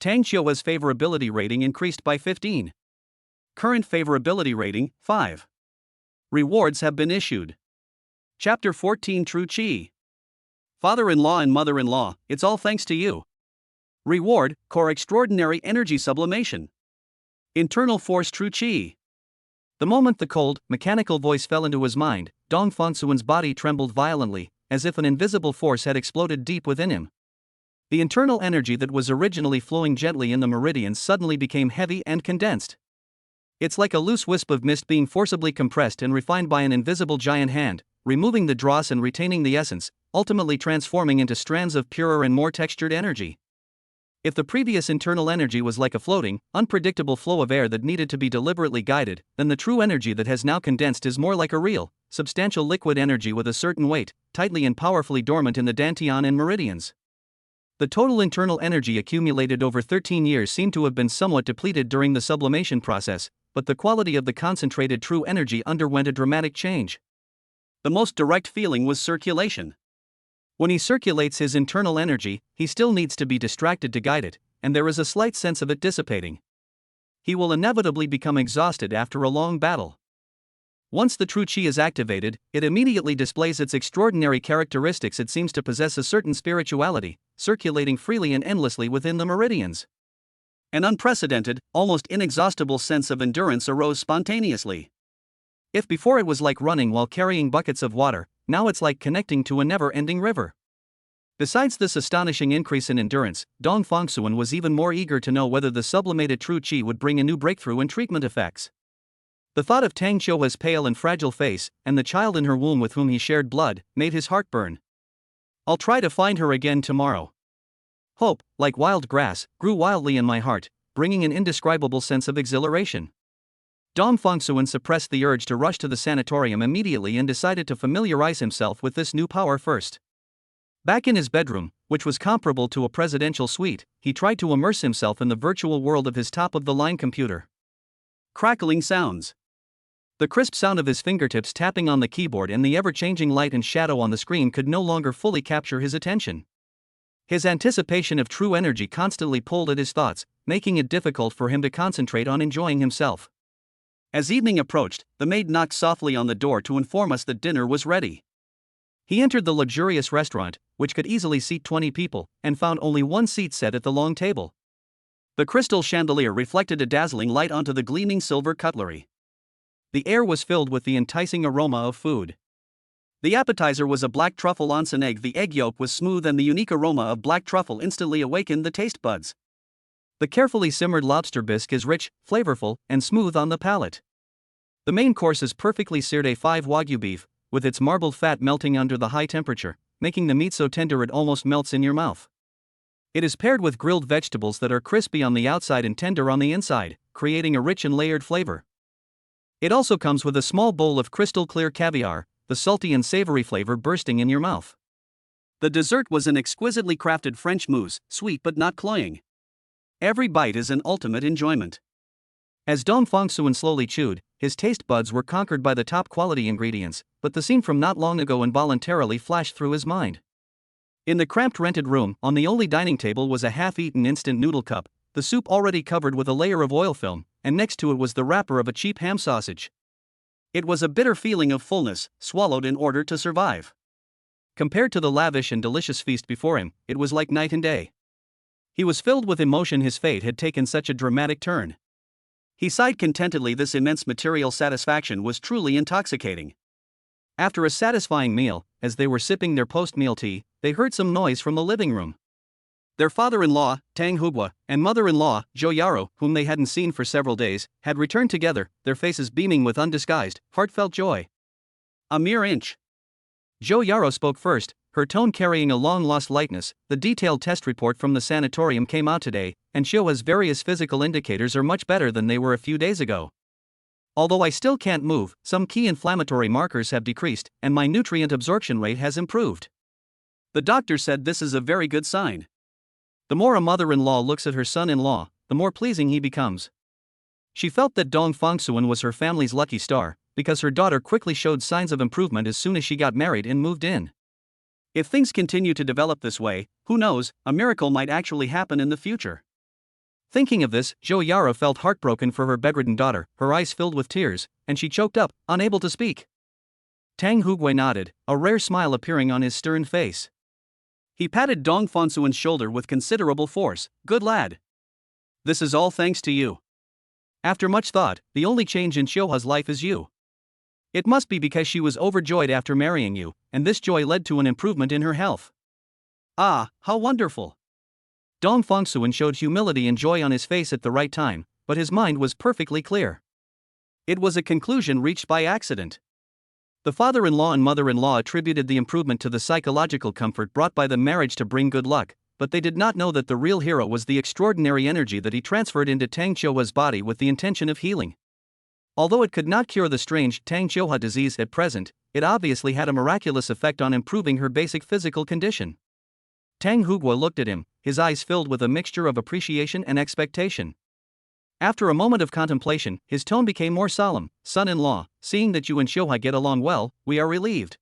Tang Qiuhua's favorability rating increased by 15. Current favorability rating, 5. Rewards have been issued. Chapter 14 True Qi. Father-in-law and mother-in-law, it's all thanks to you. Reward, core extraordinary energy sublimation. Internal force True Qi. The moment the cold, mechanical voice fell into his mind, Dong Fangsuan's body trembled violently, as if an invisible force had exploded deep within him. The internal energy that was originally flowing gently in the meridians suddenly became heavy and condensed. It's like a loose wisp of mist being forcibly compressed and refined by an invisible giant hand, removing the dross and retaining the essence, ultimately transforming into strands of purer and more textured energy. If the previous internal energy was like a floating, unpredictable flow of air that needed to be deliberately guided, then the true energy that has now condensed is more like a real, substantial liquid energy with a certain weight, tightly and powerfully dormant in the dantian and meridians. The total internal energy accumulated over 13 years seemed to have been somewhat depleted during the sublimation process, but the quality of the concentrated true energy underwent a dramatic change. The most direct feeling was circulation. When he circulates his internal energy, he still needs to be distracted to guide it, and there is a slight sense of it dissipating. He will inevitably become exhausted after a long battle. Once the true qi is activated, it immediately displays its extraordinary characteristics. It seems to possess a certain spirituality, circulating freely and endlessly within the meridians. An unprecedented, almost inexhaustible sense of endurance arose spontaneously. If before it was like running while carrying buckets of water, now it's like connecting to a never-ending river. Besides this astonishing increase in endurance, Dong Fangsuan was even more eager to know whether the sublimated true qi would bring a new breakthrough in treatment effects. The thought of Tang Qiuhua's pale and fragile face, and the child in her womb with whom he shared blood, made his heart burn. I'll try to find her again tomorrow. Hope, like wild grass, grew wildly in my heart, bringing an indescribable sense of exhilaration. Dong Fangsuan suppressed the urge to rush to the sanatorium immediately and decided to familiarize himself with this new power first. Back in his bedroom, which was comparable to a presidential suite, he tried to immerse himself in the virtual world of his top-of-the-line computer. Crackling sounds. The crisp sound of his fingertips tapping on the keyboard and the ever-changing light and shadow on the screen could no longer fully capture his attention. His anticipation of true energy constantly pulled at his thoughts, making it difficult for him to concentrate on enjoying himself. As evening approached, the maid knocked softly on the door to inform us that dinner was ready. He entered the luxurious restaurant, which could easily seat 20 people, and found only one seat set at the long table. The crystal chandelier reflected a dazzling light onto the gleaming silver cutlery. The air was filled with the enticing aroma of food. The appetizer was a black truffle onsen egg. The egg yolk was smooth and the unique aroma of black truffle instantly awakened the taste buds. The carefully simmered lobster bisque is rich, flavorful, and smooth on the palate. The main course is perfectly seared A5 Wagyu beef, with its marbled fat melting under the high temperature, making the meat so tender it almost melts in your mouth. It is paired with grilled vegetables that are crispy on the outside and tender on the inside, creating a rich and layered flavor. It also comes with a small bowl of crystal clear caviar, the salty and savory flavor bursting in your mouth. The dessert was an exquisitely crafted French mousse, sweet but not cloying. Every bite is an ultimate enjoyment. As Dong Fangsuan slowly chewed, his taste buds were conquered by the top quality ingredients, but the scene from not long ago involuntarily flashed through his mind. In the cramped rented room, on the only dining table was a half-eaten instant noodle cup, the soup already covered with a layer of oil film, and next to it was the wrapper of a cheap ham sausage. It was a bitter feeling of fullness, swallowed in order to survive. Compared to the lavish and delicious feast before him, it was like night and day. He was filled with emotion. His fate had taken such a dramatic turn. He sighed contentedly. This immense material satisfaction was truly intoxicating. After a satisfying meal, as they were sipping their post-meal tea, they heard some noise from the living room. Their father-in-law, Tang Qiuhua, and mother-in-law, Zhou Yaro, whom they hadn't seen for several days, had returned together, their faces beaming with undisguised, heartfelt joy. A mere inch. Zhou Yaro spoke first, her tone carrying a long-lost lightness. The detailed test report from the sanatorium came out today, and Qiuhua's various physical indicators are much better than they were a few days ago. Although I still can't move, some key inflammatory markers have decreased, and my nutrient absorption rate has improved. The doctor said this is a very good sign. The more a mother-in-law looks at her son-in-law, the more pleasing he becomes. She felt that Dong Fangsuan was her family's lucky star, because her daughter quickly showed signs of improvement as soon as she got married and moved in. If things continue to develop this way, who knows, a miracle might actually happen in the future. Thinking of this, Zhou Yara felt heartbroken for her bedridden daughter, her eyes filled with tears, and she choked up, unable to speak. Tang Hugui nodded, a rare smile appearing on his stern face. He patted Dong Fangsuan's shoulder with considerable force. Good lad. This is all thanks to you. After much thought, the only change in Xiuha's life is you. It must be because she was overjoyed after marrying you, and this joy led to an improvement in her health. Ah, how wonderful. Dong Fangsuan showed humility and joy on his face at the right time, but his mind was perfectly clear. It was a conclusion reached by accident. The father-in-law and mother-in-law attributed the improvement to the psychological comfort brought by the marriage to bring good luck, but they did not know that the real hero was the extraordinary energy that he transferred into Tang Xiuha's body with the intention of healing. Although it could not cure the strange Tang Xiuha disease at present, it obviously had a miraculous effect on improving her basic physical condition. Tang Hugui looked at him, his eyes filled with a mixture of appreciation and expectation. After a moment of contemplation, his tone became more solemn. Son-in-law, seeing that you and Xiuha get along well, we are relieved.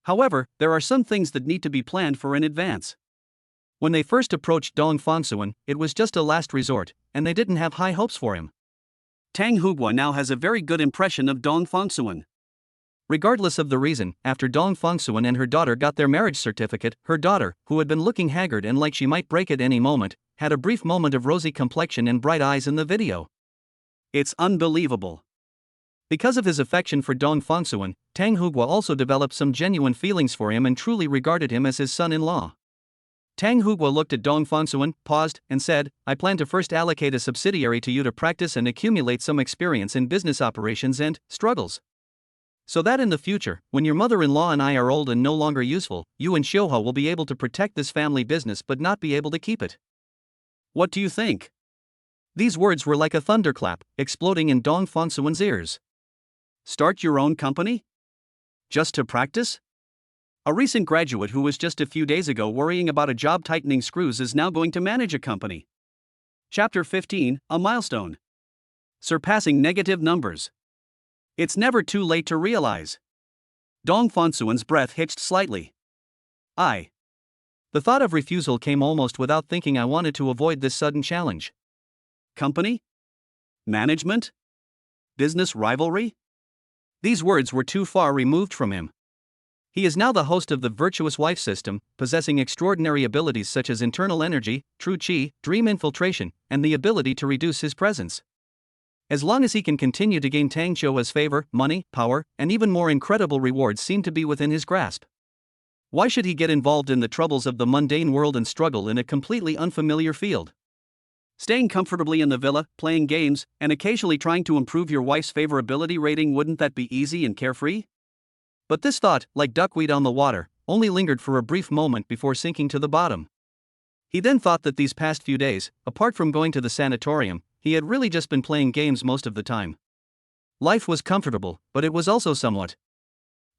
However, there are some things that need to be planned for in advance. When they first approached Dong Fangsuan, it was just a last resort, and they didn't have high hopes for him. Tang Hugui now has a very good impression of Dong Fangsuan. Regardless of the reason, after Dong Fangsuan and her daughter got their marriage certificate, her daughter, who had been looking haggard and like she might break at any moment, had a brief moment of rosy complexion and bright eyes in the video. It's unbelievable. Because of his affection for Dong Fangsuan, Tang Hugui also developed some genuine feelings for him and truly regarded him as his son-in-law. Tang Hugui looked at Dong Fangsuan, paused, and said, I plan to first allocate a subsidiary to you to practice and accumulate some experience in business operations and struggles. So that in the future, when your mother-in-law and I are old and no longer useful, you and Xiuha will be able to protect this family business but not be able to keep it. What do you think? These words were like a thunderclap, exploding in Dong Fangsuan's ears. Start your own company? Just to practice? A recent graduate who was just a few days ago worrying about a job tightening screws is now going to manage a company. Chapter 15, A Milestone. Surpassing negative numbers. It's never too late to realize. Dong Fangsuan's breath hitched slightly. The thought of refusal came almost without thinking. I wanted to avoid this sudden challenge. Company? Management? Business rivalry? These words were too far removed from him. He is now the host of the Virtuous Wife System, possessing extraordinary abilities such as internal energy, true qi, dream infiltration, and the ability to reduce his presence. As long as he can continue to gain Tang Xiuha's favor, money, power, and even more incredible rewards seem to be within his grasp. Why should he get involved in the troubles of the mundane world and struggle in a completely unfamiliar field? Staying comfortably in the villa, playing games, and occasionally trying to improve your wife's favorability rating, wouldn't that be easy and carefree? But this thought, like duckweed on the water, only lingered for a brief moment before sinking to the bottom. He then thought that these past few days, apart from going to the sanatorium, he had really just been playing games most of the time. Life was comfortable, but it was also somewhat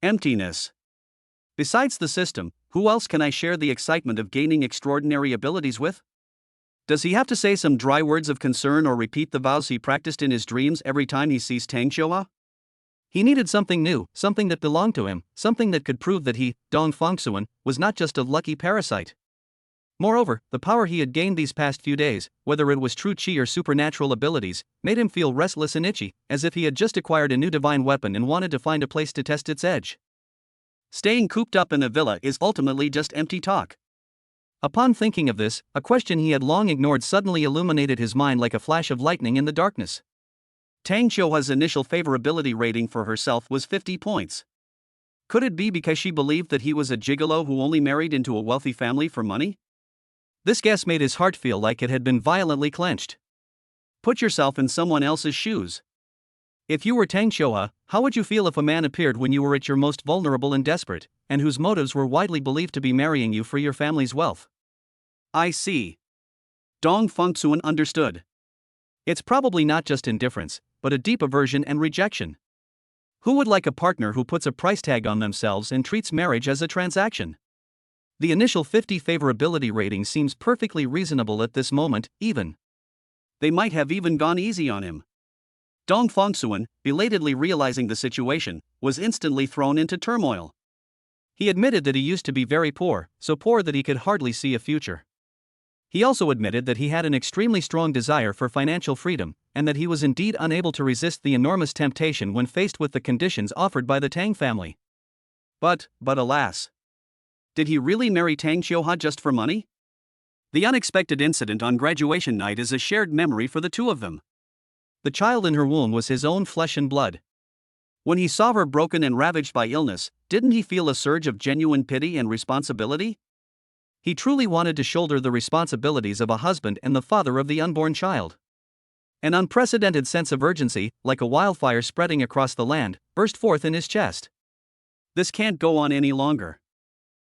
emptiness. Besides the system, who else can I share the excitement of gaining extraordinary abilities with? Does he have to say some dry words of concern or repeat the vows he practiced in his dreams every time he sees Tang Xiuha? He needed something new, something that belonged to him, something that could prove that he, Dong Fangsuan, was not just a lucky parasite. Moreover, the power he had gained these past few days, whether it was true qi or supernatural abilities, made him feel restless and itchy, as if he had just acquired a new divine weapon and wanted to find a place to test its edge. Staying cooped up in a villa is ultimately just empty talk. Upon thinking of this, a question he had long ignored suddenly illuminated his mind like a flash of lightning in the darkness. Tang Xiuha's initial favorability rating for herself was 50 points. Could it be because she believed that he was a gigolo who only married into a wealthy family for money? This guess made his heart feel like it had been violently clenched. Put yourself in someone else's shoes. If you were Tang Xiuha, how would you feel if a man appeared when you were at your most vulnerable and desperate, and whose motives were widely believed to be marrying you for your family's wealth? I see. Dong Fangsuan understood. It's probably not just indifference, but a deep aversion and rejection. Who would like a partner who puts a price tag on themselves and treats marriage as a transaction? The initial 50 favorability rating seems perfectly reasonable at this moment, even. They might have even gone easy on him. Dong Fangsuan, belatedly realizing the situation, was instantly thrown into turmoil. He admitted that he used to be very poor, so poor that he could hardly see a future. He also admitted that he had an extremely strong desire for financial freedom, and that he was indeed unable to resist the enormous temptation when faced with the conditions offered by the Tang family. But alas. Did he really marry Tang Xiuhua just for money? The unexpected incident on graduation night is a shared memory for the two of them. The child in her womb was his own flesh and blood. When he saw her broken and ravaged by illness, didn't he feel a surge of genuine pity and responsibility? He truly wanted to shoulder the responsibilities of a husband and the father of the unborn child. An unprecedented sense of urgency, like a wildfire spreading across the land, burst forth in his chest. This can't go on any longer.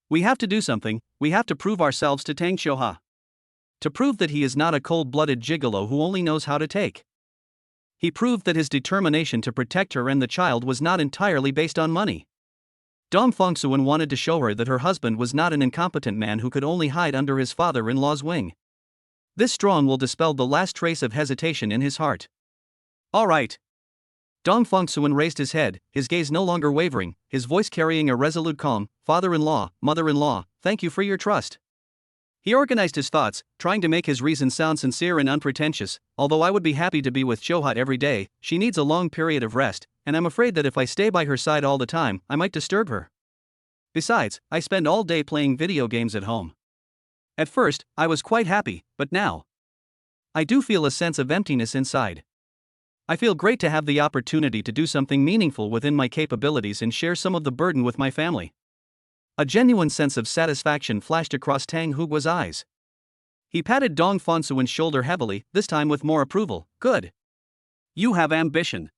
We have to do something. We have to prove ourselves to Tang Xiuhua. To prove that he is not a cold-blooded gigolo who only knows how to take. He proved that his determination to protect her and the child was not entirely based on money. Dong Fongsuan wanted to show her that her husband was not an incompetent man who could only hide under his father-in-law's wing. This strong will dispelled the last trace of hesitation in his heart. All right. Dong Fongsuan raised his head, his gaze no longer wavering, his voice carrying a resolute calm. Father-in-law, mother-in-law, thank you for your trust. He organized his thoughts, trying to make his reason sound sincere and unpretentious. Although I would be happy to be with Xiuhua every day, she needs a long period of rest, and I'm afraid that if I stay by her side all the time, I might disturb her. Besides, I spend all day playing video games at home. At first, I was quite happy, but now I do feel a sense of emptiness inside. I feel great to have the opportunity to do something meaningful within my capabilities and share some of the burden with my family. A genuine sense of satisfaction flashed across Tang Hugua's eyes. He patted Dong Fongsuan's shoulder heavily, this time with more approval. Good. You have ambition.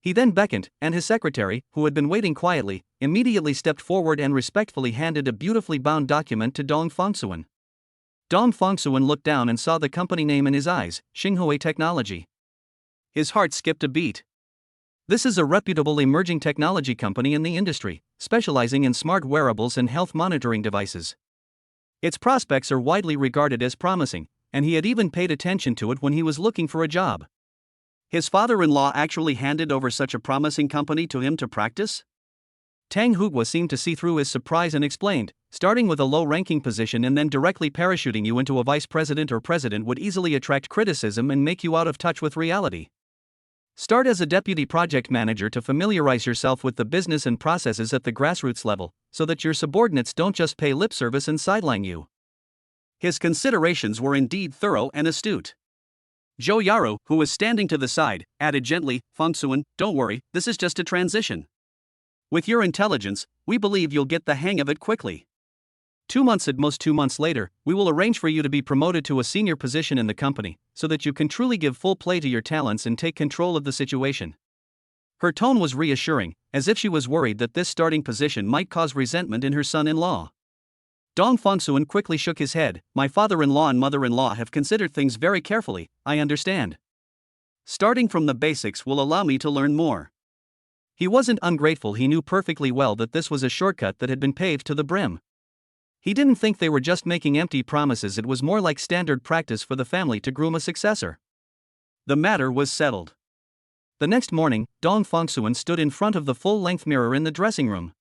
He then beckoned, and his secretary, who had been waiting quietly, immediately stepped forward and respectfully handed a beautifully bound document to Dong Fongsuan. Dong Fongsuan looked down and saw the company name in his eyes, Xinghui Technology. His heart skipped a beat. This is a reputable emerging technology company in the industry, specializing in smart wearables and health monitoring devices. Its prospects are widely regarded as promising, and he had even paid attention to it when he was looking for a job. His father-in-law actually handed over such a promising company to him to practice? Tang Hugua seemed to see through his surprise and explained, starting with a low-ranking position and then directly parachuting you into a vice president or president would easily attract criticism and make you out of touch with reality. Start as a deputy project manager to familiarize yourself with the business and processes at the grassroots level, so that your subordinates don't just pay lip service and sideline you. His considerations were indeed thorough and astute. Zhou Yaru, who was standing to the side, added gently, Fongsuan, don't worry, this is just a transition. With your intelligence, we believe you'll get the hang of it quickly. 2 months at most 2 months later, we will arrange for you to be promoted to a senior position in the company, so that you can truly give full play to your talents and take control of the situation. Her tone was reassuring, as if she was worried that this starting position might cause resentment in her son-in-law. Dong Fongsuan quickly shook his head. My father-in-law and mother-in-law have considered things very carefully, I understand. Starting from the basics will allow me to learn more. He wasn't ungrateful, he knew perfectly well that this was a shortcut that had been paved to the brim. He didn't think they were just making empty promises, it was more like standard practice for the family to groom a successor. The matter was settled. The next morning, Dong Fongsuan stood in front of the full-length mirror in the dressing room.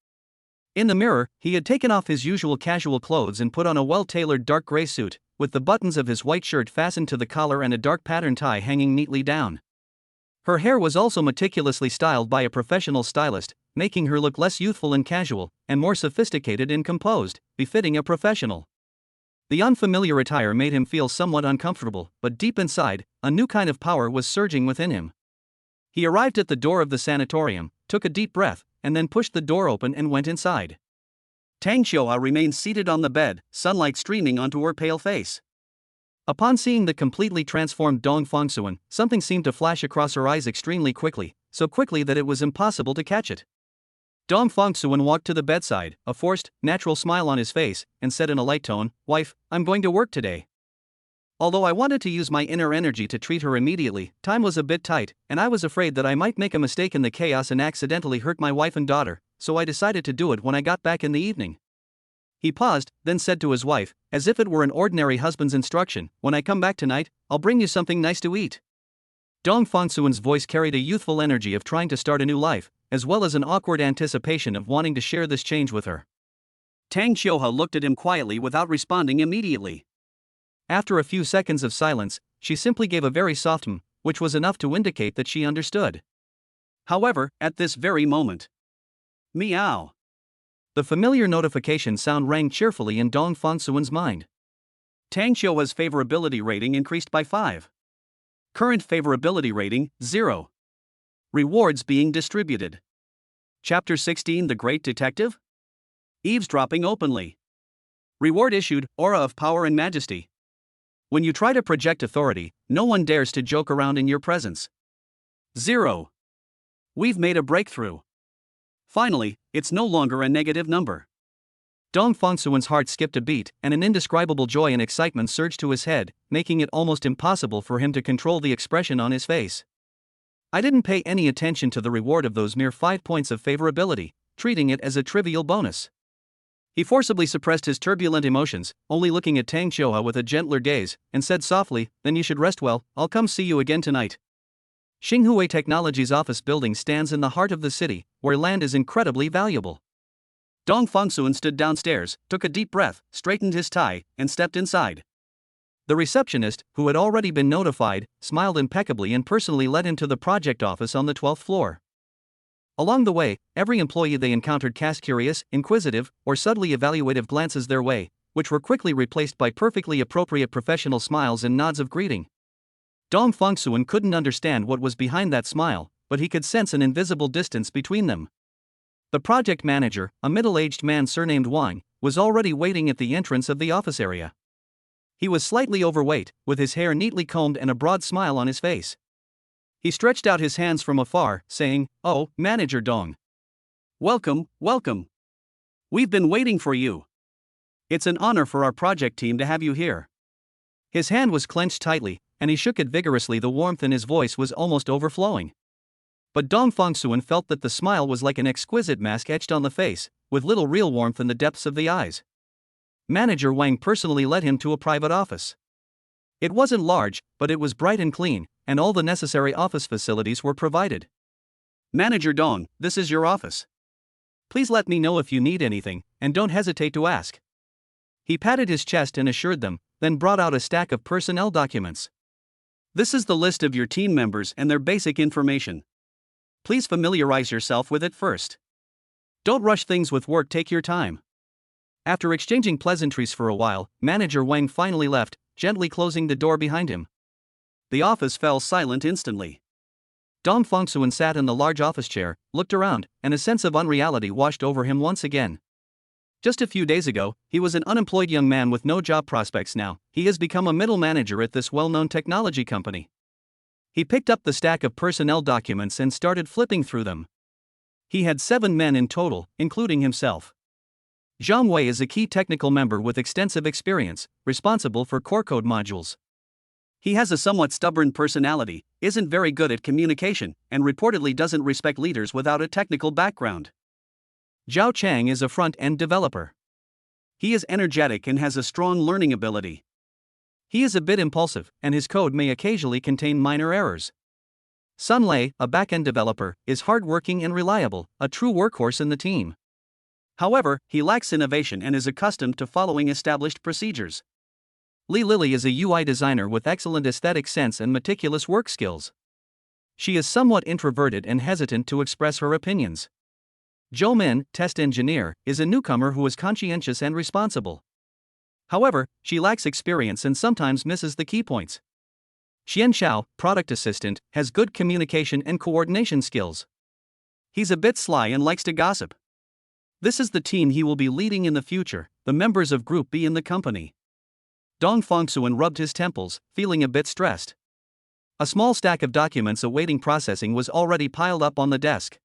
In the mirror, he had taken off his usual casual clothes and put on a well-tailored dark gray suit, with the buttons of his white shirt fastened to the collar and a dark pattern tie hanging neatly down. Her hair was also meticulously styled by a professional stylist, making her look less youthful and casual, and more sophisticated and composed, befitting a professional. The unfamiliar attire made him feel somewhat uncomfortable, but deep inside, a new kind of power was surging within him. He arrived at the door of the sanatorium, took a deep breath, and then pushed the door open and went inside. Tang Xiuhua remained seated on the bed, sunlight streaming onto her pale face. Upon seeing the completely transformed Dong Fongsuan, something seemed to flash across her eyes extremely quickly, so quickly that it was impossible to catch it. Dong Fongsuan walked to the bedside, a forced, natural smile on his face, and said in a light tone, Wife, I'm going to work today. Although I wanted to use my inner energy to treat her immediately, time was a bit tight, and I was afraid that I might make a mistake in the chaos and accidentally hurt my wife and daughter, so I decided to do it when I got back in the evening. He paused, then said to his wife, as if it were an ordinary husband's instruction, when I come back tonight, I'll bring you something nice to eat. Dong Fongsuan's voice carried a youthful energy of trying to start a new life, as well as an awkward anticipation of wanting to share this change with her. Tang Xiuhe looked at him quietly without responding immediately. After a few seconds of silence, she simply gave a very soft which was enough to indicate that she understood. However, at this very moment, meow. The familiar notification sound rang cheerfully in Dong Fangsuan's mind. Tang Xiuhe's favorability rating increased by 5. Current favorability rating, 0. Rewards being distributed. Chapter 16 The Great Detective? Eavesdropping openly. Reward issued, Aura of Power and Majesty. When you try to project authority, no one dares to joke around in your presence. 0. We've made a breakthrough. Finally, it's no longer a negative number. Dong Fangsuan's heart skipped a beat, and an indescribable joy and excitement surged to his head, making it almost impossible for him to control the expression on his face. I didn't pay any attention to the reward of those mere 5 points of favorability, treating it as a trivial bonus. He forcibly suppressed his turbulent emotions, only looking at Tang Xiuhe with a gentler gaze, and said softly, "Then you should rest well, I'll come see you again tonight." Xinghui Technology's office building stands in the heart of the city, where land is incredibly valuable. Dong Fangsuan stood downstairs, took a deep breath, straightened his tie, and stepped inside. The receptionist, who had already been notified, smiled impeccably and personally led him to the project office on the 12th floor. Along the way, every employee they encountered cast curious, inquisitive, or subtly evaluative glances their way, which were quickly replaced by perfectly appropriate professional smiles and nods of greeting. Dong Fangsuan couldn't understand what was behind that smile, but he could sense an invisible distance between them. The project manager, a middle-aged man surnamed Wang, was already waiting at the entrance of the office area. He was slightly overweight, with his hair neatly combed and a broad smile on his face. He stretched out his hands from afar, saying, "Oh, Manager Dong. Welcome, welcome. We've been waiting for you. It's an honor for our project team to have you here." His hand was clenched tightly, and he shook it vigorously. The warmth in his voice was almost overflowing. But Dong Fangsuan felt that the smile was like an exquisite mask etched on the face, with little real warmth in the depths of the eyes. Manager Wang personally led him to a private office. It wasn't large, but it was bright and clean, and all the necessary office facilities were provided. "Manager Dong, this is your office. Please let me know if you need anything, and don't hesitate to ask." He patted his chest and assured them, then brought out a stack of personnel documents. "This is the list of your team members and their basic information. Please familiarize yourself with it first. Don't rush things with work, take your time." After exchanging pleasantries for a while, Manager Wang finally left, gently closing the door behind him. The office fell silent instantly. Dong Fangsuan sat in the large office chair, looked around, and a sense of unreality washed over him once again. Just a few days ago, he was an unemployed young man with no job prospects. Now, he has become a middle manager at this well-known technology company. He picked up the stack of personnel documents and started flipping through them. He had 7 men in total, including himself. Zhang Wei is a key technical member with extensive experience, responsible for core code modules. He has a somewhat stubborn personality, isn't very good at communication, and reportedly doesn't respect leaders without a technical background. Zhao Chang is a front-end developer. He is energetic and has a strong learning ability. He is a bit impulsive, and his code may occasionally contain minor errors. Sun Lei, a back-end developer, is hardworking and reliable, a true workhorse in the team. However, he lacks innovation and is accustomed to following established procedures. Li Lily is a UI designer with excellent aesthetic sense and meticulous work skills. She is somewhat introverted and hesitant to express her opinions. Zhou Min, test engineer, is a newcomer who is conscientious and responsible. However, she lacks experience and sometimes misses the key points. Xian Xiao, product assistant, has good communication and coordination skills. He's a bit sly and likes to gossip. This is the team he will be leading in the future, the members of Group B in the company. Dong Fangsuan rubbed his temples, feeling a bit stressed. A small stack of documents awaiting processing was already piled up on the desk.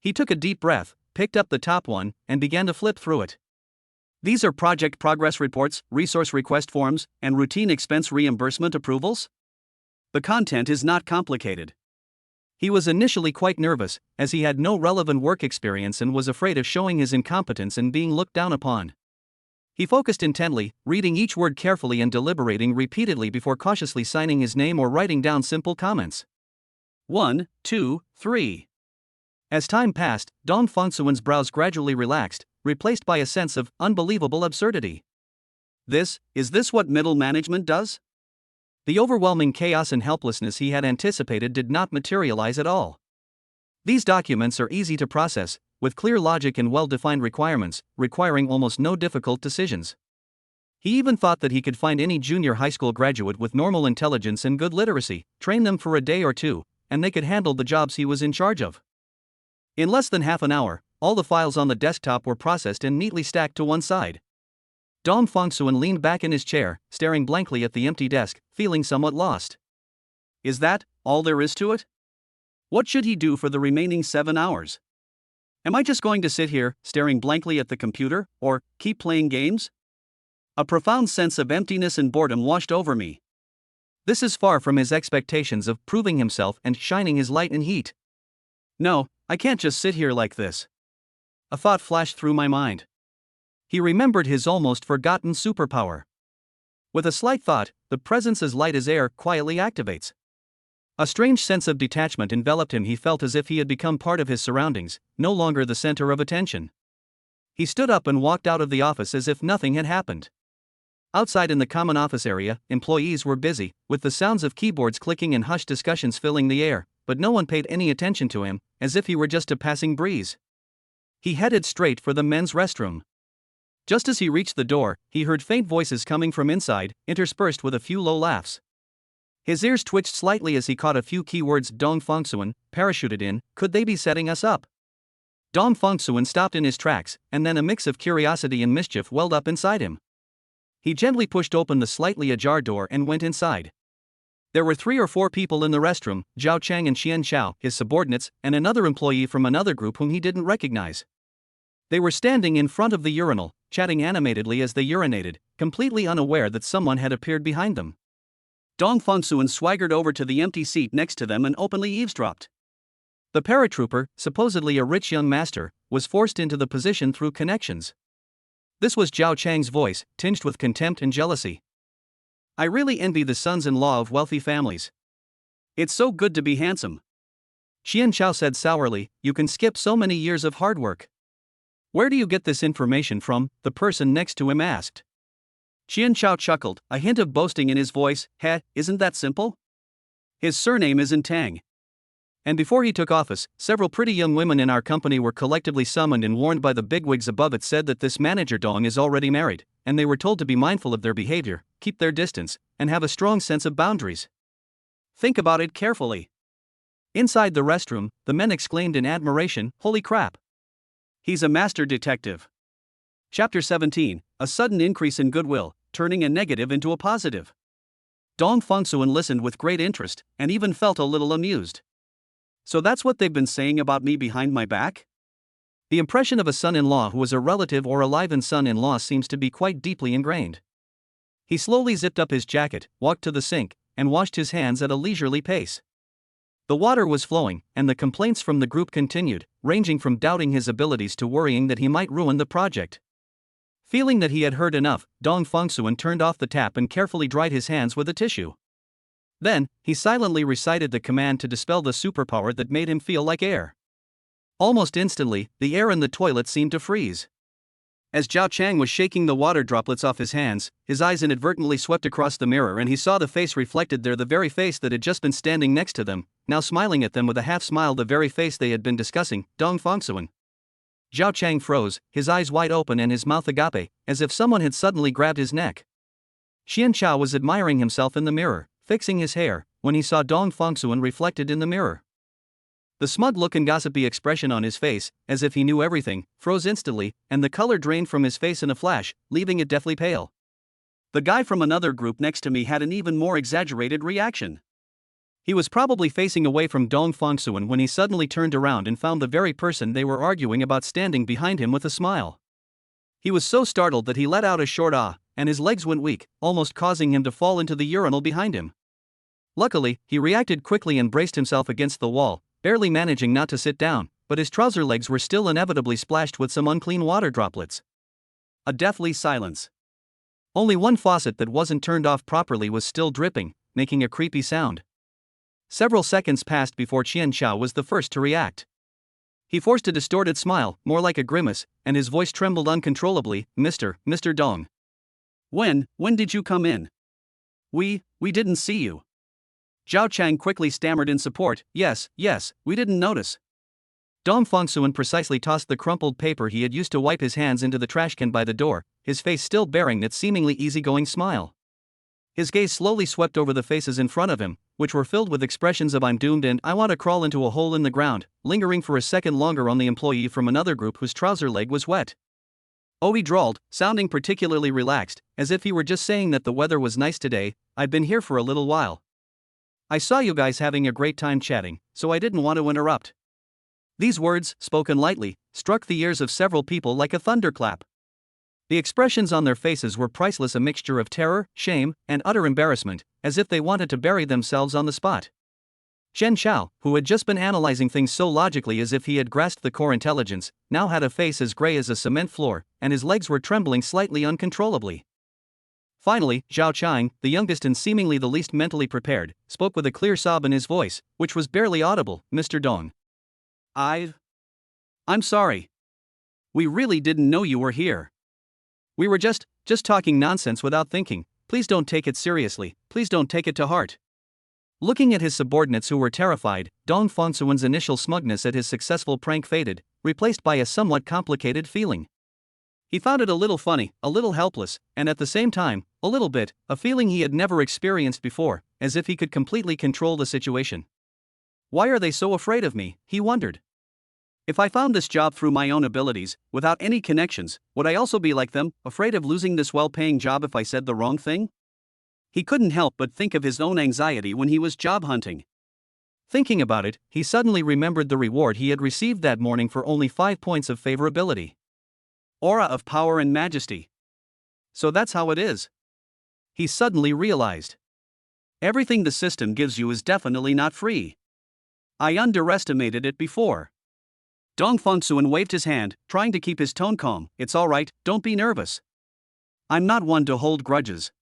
He took a deep breath, picked up the top one, and began to flip through it. These are project progress reports, resource request forms, and routine expense reimbursement approvals. The content is not complicated. He was initially quite nervous, as he had no relevant work experience and was afraid of showing his incompetence and being looked down upon. He focused intently, reading each word carefully and deliberating repeatedly before cautiously signing his name or writing down simple comments. 1, 2, 3. As time passed, Dong Fangsuan's brows gradually relaxed, replaced by a sense of unbelievable absurdity. Is this what middle management does? The overwhelming chaos and helplessness he had anticipated did not materialize at all. These documents are easy to process, with clear logic and well-defined requirements, requiring almost no difficult decisions. He even thought that he could find any junior high school graduate with normal intelligence and good literacy, train them for a day or two, and they could handle the jobs he was in charge of. In less than half an hour, all the files on the desktop were processed and neatly stacked to one side. Dong Fongsuan leaned back in his chair, staring blankly at the empty desk, feeling somewhat lost. Is that all there is to it? What should he do for the remaining 7 hours? Am I just going to sit here, staring blankly at the computer, or keep playing games? A profound sense of emptiness and boredom washed over me. This is far from his expectations of proving himself and shining his light and heat. No, I can't just sit here like this. A thought flashed through my mind. He remembered his almost forgotten superpower. With a slight thought, the presence as light as air quietly activates. A strange sense of detachment enveloped him. He felt as if he had become part of his surroundings, no longer the center of attention. He stood up and walked out of the office as if nothing had happened. Outside in the common office area, employees were busy, with the sounds of keyboards clicking and hushed discussions filling the air, but no one paid any attention to him, as if he were just a passing breeze. He headed straight for the men's restroom. Just as he reached the door, he heard faint voices coming from inside, interspersed with a few low laughs. His ears twitched slightly as he caught a few keywords. Dong Fongsuan, parachuted in, could they be setting us up? Dong Fongsuan stopped in his tracks, and then a mix of curiosity and mischief welled up inside him. He gently pushed open the slightly ajar door and went inside. There were 3 or 4 people in the restroom, Zhao Chang and Xian Xiao, his subordinates, and another employee from another group whom he didn't recognize. They were standing in front of the urinal, chatting animatedly as they urinated, completely unaware that someone had appeared behind them. Dong Fongsuan swaggered over to the empty seat next to them and openly eavesdropped. The paratrooper, supposedly a rich young master, was forced into the position through connections. This was Zhao Chang's voice, tinged with contempt and jealousy. I really envy the sons-in-law of wealthy families. It's so good to be handsome. Xian Xiao said sourly, you can skip so many years of hard work. Where do you get this information from? The person next to him asked. Xian Xiao chuckled, a hint of boasting in his voice. Isn't that simple? His surname isn't Tang. And before he took office, several pretty young women in our company were collectively summoned and warned by the bigwigs above. It said that this manager Dong is already married, and they were told to be mindful of their behavior, keep their distance, and have a strong sense of boundaries. Think about it carefully. Inside the restroom, the men exclaimed in admiration, holy crap. He's a master detective. Chapter 17, a sudden increase in goodwill, turning a negative into a positive. Dong Fongsuan listened with great interest, and even felt a little amused. So that's what they've been saying about me behind my back? The impression of a son-in-law who was a relative or a live-in son-in-law seems to be quite deeply ingrained. He slowly zipped up his jacket, walked to the sink, and washed his hands at a leisurely pace. The water was flowing, and the complaints from the group continued, ranging from doubting his abilities to worrying that he might ruin the project. Feeling that he had heard enough, Dong Fongsuan turned off the tap and carefully dried his hands with a tissue. Then, he silently recited the command to dispel the superpower that made him feel like air. Almost instantly, the air in the toilet seemed to freeze. As Zhao Chang was shaking the water droplets off his hands, his eyes inadvertently swept across the mirror and he saw the face reflected there, the very face that had just been standing next to them, now smiling at them with a half smile, the very face they had been discussing, Dong Fongsuan. Zhao Chang froze, his eyes wide open and his mouth agape, as if someone had suddenly grabbed his neck. Xian Xiao was admiring himself in the mirror, fixing his hair, when he saw Dong Fongsuan reflected in the mirror. The smug look and gossipy expression on his face, as if he knew everything, froze instantly, and the color drained from his face in a flash, leaving it deathly pale. The guy from another group next to me had an even more exaggerated reaction. He was probably facing away from Dong Fongsuan when he suddenly turned around and found the very person they were arguing about standing behind him with a smile. He was so startled that he let out a short ah, and his legs went weak, almost causing him to fall into the urinal behind him. Luckily, he reacted quickly and braced himself against the wall, barely managing not to sit down, but his trouser legs were still inevitably splashed with some unclean water droplets. A deathly silence. Only one faucet that wasn't turned off properly was still dripping, making a creepy sound. Several seconds passed before Qian Xiao was the first to react. He forced a distorted smile, more like a grimace, and his voice trembled uncontrollably. Mr. Dong. When did you come in? We didn't see you. Zhao Chang quickly stammered in support. Yes, we didn't notice. Dong Fongsuan precisely tossed the crumpled paper he had used to wipe his hands into the trash can by the door, his face still bearing that seemingly easygoing smile. His gaze slowly swept over the faces in front of him, which were filled with expressions of "I'm doomed" and "I want to crawl into a hole in the ground," lingering for a second longer on the employee from another group whose trouser leg was wet. "Oh," he drawled, sounding particularly relaxed, as if he were just saying that the weather was nice today. "I've been here for a little while. I saw you guys having a great time chatting, so I didn't want to interrupt." These words, spoken lightly, struck the ears of several people like a thunderclap. The expressions on their faces were priceless, a mixture of terror, shame, and utter embarrassment, as if they wanted to bury themselves on the spot. Zhen Chao, who had just been analyzing things so logically as if he had grasped the core intelligence, now had a face as gray as a cement floor, and his legs were trembling slightly uncontrollably. Finally, Zhao Chang, the youngest and seemingly the least mentally prepared, spoke with a clear sob in his voice, which was barely audible. "Mr. Dong. I'm sorry. We really didn't know you were here. We were just talking nonsense without thinking. Please don't take it seriously, please don't take it to heart." Looking at his subordinates who were terrified, Dong Fongsuan's initial smugness at his successful prank faded, replaced by a somewhat complicated feeling. He found it a little funny, a little helpless, and at the same time, a feeling he had never experienced before, as if he could completely control the situation. "Why are they so afraid of me?" he wondered. "If I found this job through my own abilities, without any connections, would I also be like them, afraid of losing this well-paying job if I said the wrong thing?" He couldn't help but think of his own anxiety when he was job hunting. Thinking about it, he suddenly remembered the reward he had received that morning for only 5 points of favorability. Aura of power and majesty. So that's how it is. He suddenly realized. Everything the system gives you is definitely not free. I underestimated it before. Dong Fongsuan waved his hand, trying to keep his tone calm. "It's all right, don't be nervous. I'm not one to hold grudges.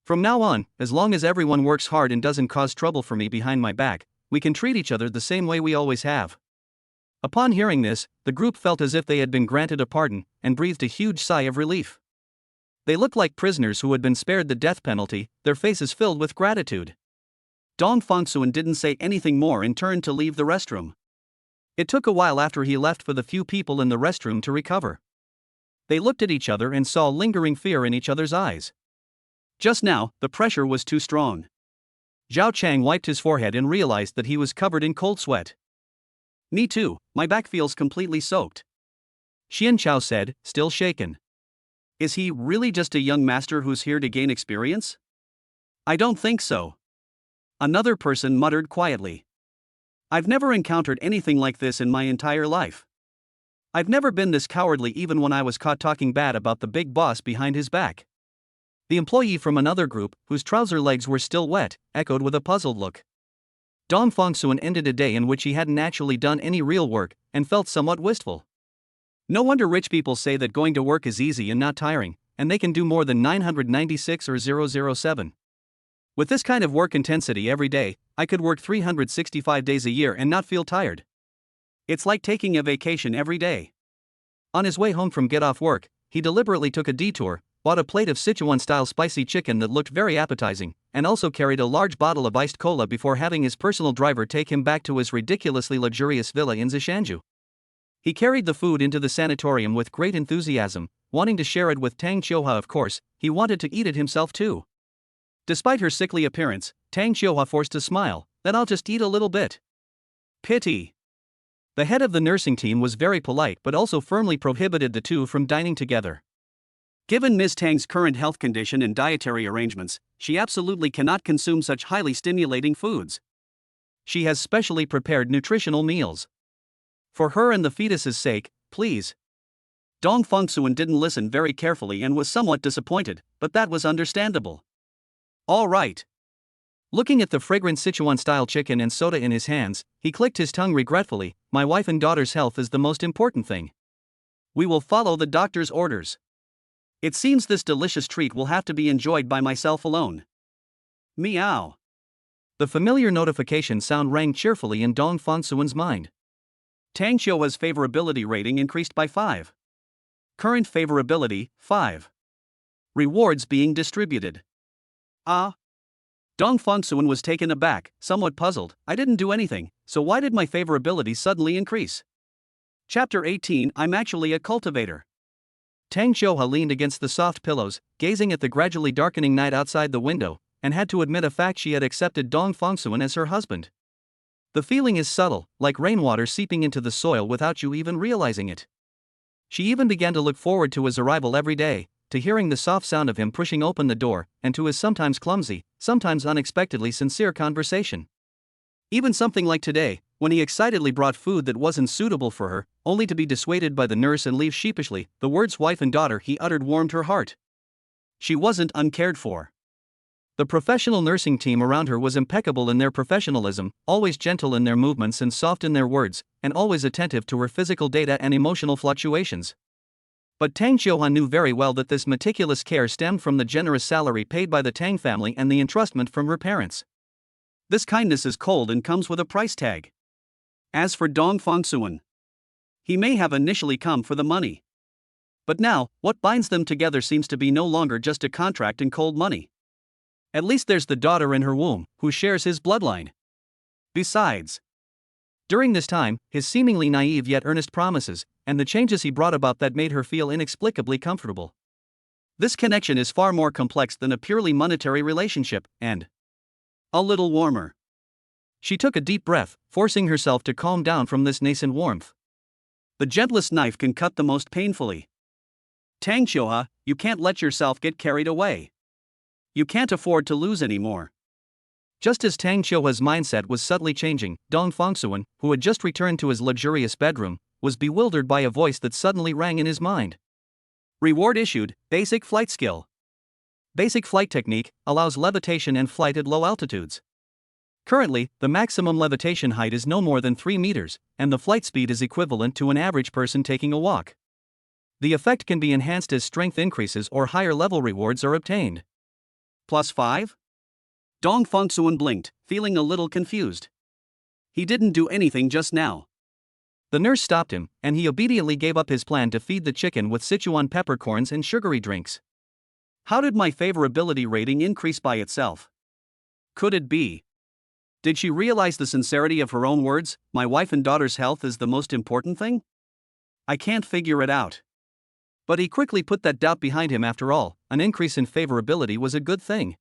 From now on, as long as everyone works hard and doesn't cause trouble for me behind my back, we can treat each other the same way we always have." Upon hearing this, the group felt as if they had been granted a pardon, and breathed a huge sigh of relief. They looked like prisoners who had been spared the death penalty, their faces filled with gratitude. Dong Fongsuan didn't say anything more and turned to leave the restroom. It took a while after he left for the few people in the restroom to recover. They looked at each other and saw lingering fear in each other's eyes. Just now, the pressure was too strong. Zhao Chang wiped his forehead and realized that he was covered in cold sweat. "Me too, my back feels completely soaked," Xian Chao said, still shaken. "Is he really just a young master who's here to gain experience?" "I don't think so," another person muttered quietly. "I've never encountered anything like this in my entire life. I've never been this cowardly even when I was caught talking bad about the big boss behind his back." The employee from another group, whose trouser legs were still wet, echoed with a puzzled look. Dong Fongsuan ended a day in which he hadn't actually done any real work, and felt somewhat wistful. No wonder rich people say that going to work is easy and not tiring, and they can do more than 996 or 007. With this kind of work intensity every day, I could work 365 days a year and not feel tired. It's like taking a vacation every day. On his way home from get off work, he deliberately took a detour, bought a plate of Sichuan-style spicy chicken that looked very appetizing, and also carried a large bottle of iced cola before having his personal driver take him back to his ridiculously luxurious villa in Zishanju. He carried the food into the sanatorium with great enthusiasm, wanting to share it with Tang Qiuhua. Of course, he wanted to eat it himself too. Despite her sickly appearance, Tang Qiuhua forced a smile. "Then I'll just eat a little bit." "Pity." The head of the nursing team was very polite but also firmly prohibited the two from dining together. Given Ms. Tang's current health condition and dietary arrangements, she absolutely cannot consume such highly stimulating foods. She has specially prepared nutritional meals. For her and the fetus's sake, please. Dong Fongsuan didn't listen very carefully and was somewhat disappointed, but that was understandable. "All right." Looking at the fragrant Sichuan-style chicken and soda in his hands, he clicked his tongue regretfully. "My wife and daughter's health is the most important thing. We will follow the doctor's orders. It seems this delicious treat will have to be enjoyed by myself alone." Meow. The familiar notification sound rang cheerfully in Dong Fongsuan's mind. Tang Xiuhua's favorability rating increased by 5. Current favorability, 5. Rewards being distributed. Ah. Dong Fengsuan was taken aback, somewhat puzzled. I didn't do anything, so why did my favorability suddenly increase? Chapter 18. I'm actually a cultivator. Tang Xiuhua leaned against the soft pillows, gazing at the gradually darkening night outside the window, and had to admit a fact: she had accepted Dong Fengsuan as her husband. The feeling is subtle, like rainwater seeping into the soil without you even realizing it. She even began to look forward to his arrival every day, to hearing the soft sound of him pushing open the door, and to his sometimes clumsy, sometimes unexpectedly sincere conversation. Even something like today, when he excitedly brought food that wasn't suitable for her, only to be dissuaded by the nurse and leave sheepishly, the words wife and daughter he uttered warmed her heart. She wasn't uncared for. The professional nursing team around her was impeccable in their professionalism, always gentle in their movements and soft in their words, and always attentive to her physical data and emotional fluctuations. But Tang Xiuhua knew very well that this meticulous care stemmed from the generous salary paid by the Tang family and the entrustment from her parents. This kindness is cold and comes with a price tag. As for Dong Fengsuan, he may have initially come for the money. But now, what binds them together seems to be no longer just a contract and cold money. At least there's the daughter in her womb, who shares his bloodline. Besides, during this time, his seemingly naive yet earnest promises, and the changes he brought about that made her feel inexplicably comfortable. This connection is far more complex than a purely monetary relationship, and a little warmer. She took a deep breath, forcing herself to calm down from this nascent warmth. The gentlest knife can cut the most painfully. Tang Xiuhua, you can't let yourself get carried away. You can't afford to lose anymore. Just as Tang Xiuhua's mindset was subtly changing, Dong Fengsuan, who had just returned to his luxurious bedroom, was bewildered by a voice that suddenly rang in his mind. Reward issued, basic flight skill. Basic flight technique allows levitation and flight at low altitudes. Currently, the maximum levitation height is no more than 3 meters, and the flight speed is equivalent to an average person taking a walk. The effect can be enhanced as strength increases or higher level rewards are obtained. Plus 5? Dong Fengsuan blinked, feeling a little confused. He didn't do anything just now. The nurse stopped him, and he obediently gave up his plan to feed the chicken with Sichuan peppercorns and sugary drinks. How did my favorability rating increase by itself? Could it be? Did she realize the sincerity of her own words? My wife and daughter's health is the most important thing? I can't figure it out. But he quickly put that doubt behind him. After all, an increase in favorability was a good thing.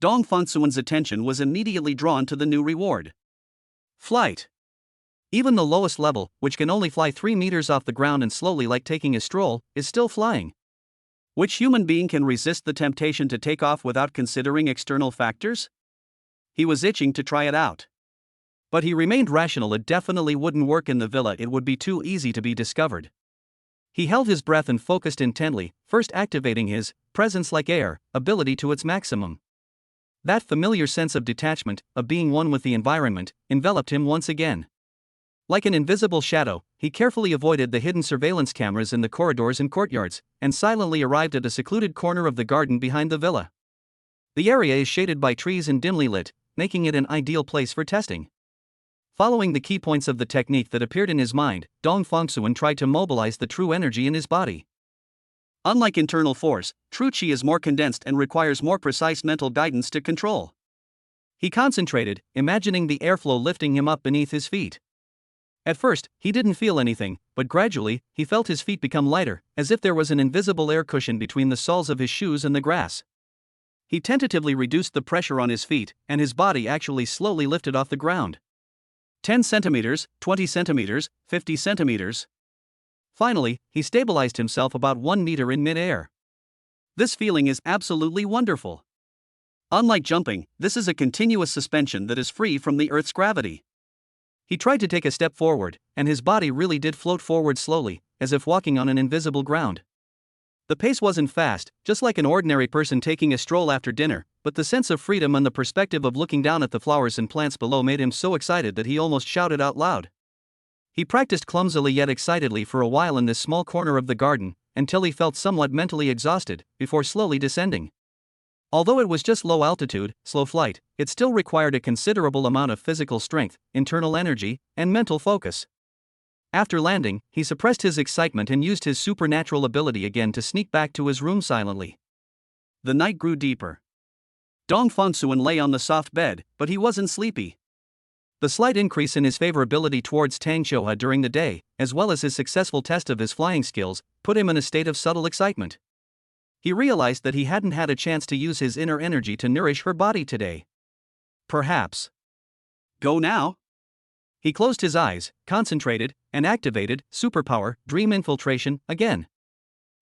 Dong Fengsuan's attention was immediately drawn to the new reward. Flight. Even the lowest level, which can only fly 3 meters off the ground and slowly like taking a stroll, is still flying. Which human being can resist the temptation to take off without considering external factors? He was itching to try it out. But he remained rational. It definitely wouldn't work in the villa. It would be too easy to be discovered. He held his breath and focused intently, first activating his presence like air ability to its maximum. That familiar sense of detachment, of being one with the environment, enveloped him once again. Like an invisible shadow, he carefully avoided the hidden surveillance cameras in the corridors and courtyards, and silently arrived at a secluded corner of the garden behind the villa. The area is shaded by trees and dimly lit, making it an ideal place for testing. Following the key points of the technique that appeared in his mind, Dong Fengsuan tried to mobilize the true energy in his body. Unlike internal force, true qi is more condensed and requires more precise mental guidance to control. He concentrated, imagining the airflow lifting him up beneath his feet. At first, he didn't feel anything, but gradually, he felt his feet become lighter, as if there was an invisible air cushion between the soles of his shoes and the grass. He tentatively reduced the pressure on his feet, and his body actually slowly lifted off the ground. 10 centimeters, 20 centimeters, 50 centimeters. Finally, he stabilized himself about 1 meter in mid-air. This feeling is absolutely wonderful. Unlike jumping, this is a continuous suspension that is free from the Earth's gravity. He tried to take a step forward, and his body really did float forward slowly, as if walking on an invisible ground. The pace wasn't fast, just like an ordinary person taking a stroll after dinner, but the sense of freedom and the perspective of looking down at the flowers and plants below made him so excited that he almost shouted out loud. He practiced clumsily yet excitedly for a while in this small corner of the garden, until he felt somewhat mentally exhausted, before slowly descending. Although it was just low altitude, slow flight, it still required a considerable amount of physical strength, internal energy, and mental focus. After landing, he suppressed his excitement and used his supernatural ability again to sneak back to his room silently. The night grew deeper. Dong Fongsuan lay on the soft bed, but he wasn't sleepy. The slight increase in his favorability towards Tang Xiuhua during the day, as well as his successful test of his flying skills, put him in a state of subtle excitement. He realized that he hadn't had a chance to use his inner energy to nourish her body today. Perhaps. Go now? He closed his eyes, concentrated, and activated superpower, dream infiltration, again.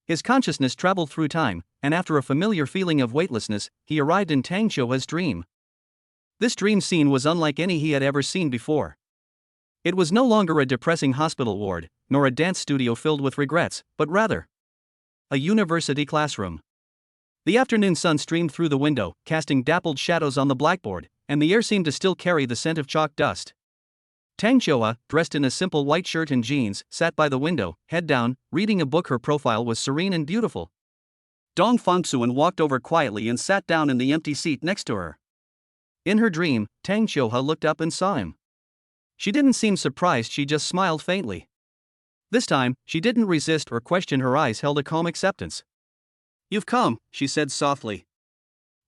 His consciousness traveled through time, and after a familiar feeling of weightlessness, he arrived in Tang Xiuhua's dream. This dream scene was unlike any he had ever seen before. It was no longer a depressing hospital ward, nor a dance studio filled with regrets, but rather a university classroom. The afternoon sun streamed through the window, casting dappled shadows on the blackboard, and the air seemed to still carry the scent of chalk dust. Tang Xiuhua, dressed in a simple white shirt and jeans, sat by the window, head down, reading a book. Her profile was serene and beautiful. Dong Fongsuan walked over quietly and sat down in the empty seat next to her. In her dream, Tang Xiuhua looked up and saw him. She didn't seem surprised, she just smiled faintly. This time, she didn't resist or question, her eyes held a calm acceptance. "You've come," she said softly.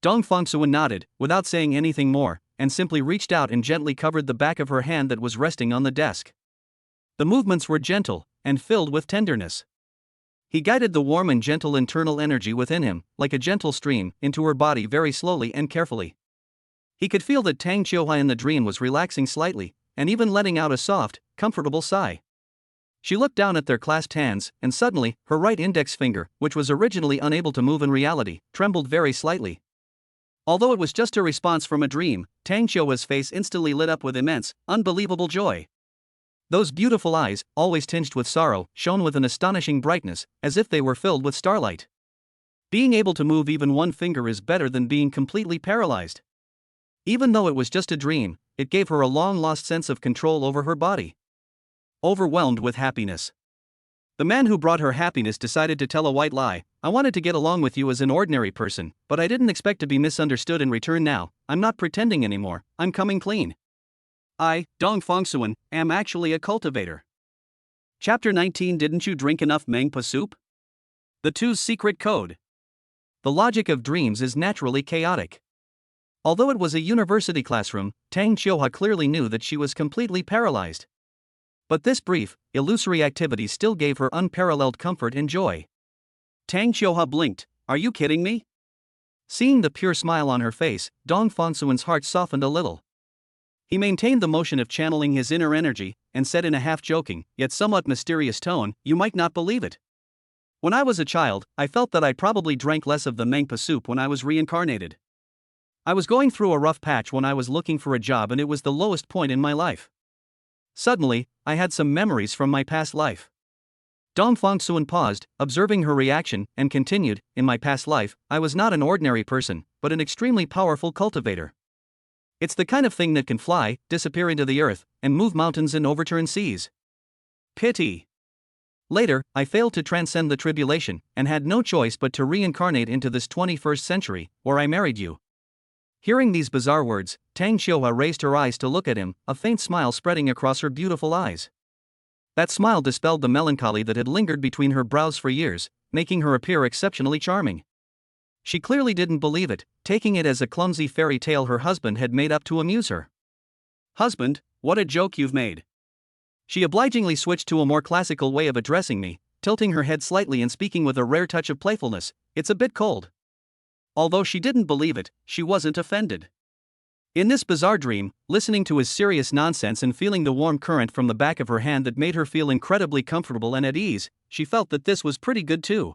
Dong Fongsuan nodded, without saying anything more, and simply reached out and gently covered the back of her hand that was resting on the desk. The movements were gentle, and filled with tenderness. He guided the warm and gentle internal energy within him, like a gentle stream, into her body very slowly and carefully. He could feel that Tang Xiuhua in the dream was relaxing slightly, and even letting out a soft, comfortable sigh. She looked down at their clasped hands, and suddenly, her right index finger, which was originally unable to move in reality, trembled very slightly. Although it was just a response from a dream, Tang Xiuhua's face instantly lit up with immense, unbelievable joy. Those beautiful eyes, always tinged with sorrow, shone with an astonishing brightness, as if they were filled with starlight. Being able to move even one finger is better than being completely paralyzed. Even though it was just a dream, it gave her a long-lost sense of control over her body. Overwhelmed with happiness. The man who brought her happiness decided to tell a white lie. "I wanted to get along with you as an ordinary person, but I didn't expect to be misunderstood in return. Now, I'm not pretending anymore, I'm coming clean. I, Dong Fongsuan, am actually a cultivator." Chapter 19. Didn't you drink enough Mangpa soup? The Two's Secret Code. The logic of dreams is naturally chaotic. Although it was a university classroom, Tang Xiuhua clearly knew that she was completely paralyzed. But this brief, illusory activity still gave her unparalleled comfort and joy. Tang Xiuhua blinked. "Are you kidding me?" Seeing the pure smile on her face, Dong Fongsuan's heart softened a little. He maintained the motion of channeling his inner energy, and said in a half-joking, yet somewhat mysterious tone, "You might not believe it. When I was a child, I felt that I probably drank less of the Mangpa soup when I was reincarnated. I was going through a rough patch when I was looking for a job, and it was the lowest point in my life. Suddenly, I had some memories from my past life." Dong Fongsuan paused, observing her reaction, and continued, "In my past life, I was not an ordinary person, but an extremely powerful cultivator. It's the kind of thing that can fly, disappear into the earth, and move mountains and overturn seas. Pity. Later, I failed to transcend the tribulation, and had no choice but to reincarnate into this 21st century, where I married you." Hearing these bizarre words, Tang Xiuhua raised her eyes to look at him, a faint smile spreading across her beautiful eyes. That smile dispelled the melancholy that had lingered between her brows for years, making her appear exceptionally charming. She clearly didn't believe it, taking it as a clumsy fairy tale her husband had made up to amuse her. "Husband, what a joke you've made." She obligingly switched to a more classical way of addressing me, tilting her head slightly and speaking with a rare touch of playfulness. "It's a bit cold." Although she didn't believe it, she wasn't offended. In this bizarre dream, listening to his serious nonsense and feeling the warm current from the back of her hand that made her feel incredibly comfortable and at ease, she felt that this was pretty good too.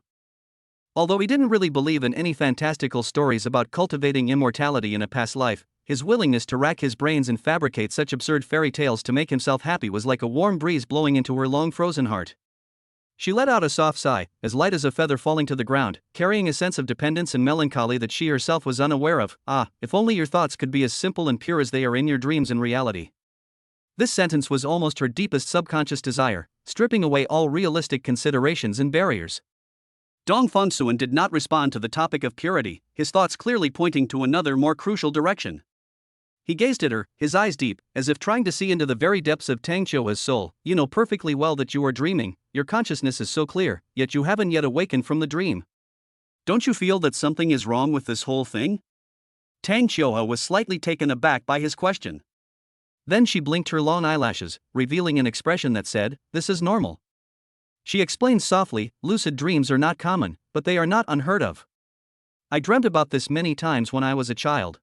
Although he didn't really believe in any fantastical stories about cultivating immortality in a past life, his willingness to rack his brains and fabricate such absurd fairy tales to make himself happy was like a warm breeze blowing into her long-frozen heart. She let out a soft sigh, as light as a feather falling to the ground, carrying a sense of dependence and melancholy that she herself was unaware of. "Ah, if only your thoughts could be as simple and pure as they are in your dreams in reality." This sentence was almost her deepest subconscious desire, stripping away all realistic considerations and barriers. Dong Fongsuan did not respond to the topic of purity, his thoughts clearly pointing to another more crucial direction. He gazed at her, his eyes deep, as if trying to see into the very depths of Tang Qiuhe's soul. You know perfectly well that you are dreaming, your consciousness is so clear, yet you haven't yet awakened from the dream. Don't you feel that something is wrong with this whole thing? Tang Qiuhe was slightly taken aback by his question. Then she blinked her long eyelashes, revealing an expression that said, "This is normal." She explained softly, "Lucid dreams are not common, but they are not unheard of. I dreamt about this many times when I was a child.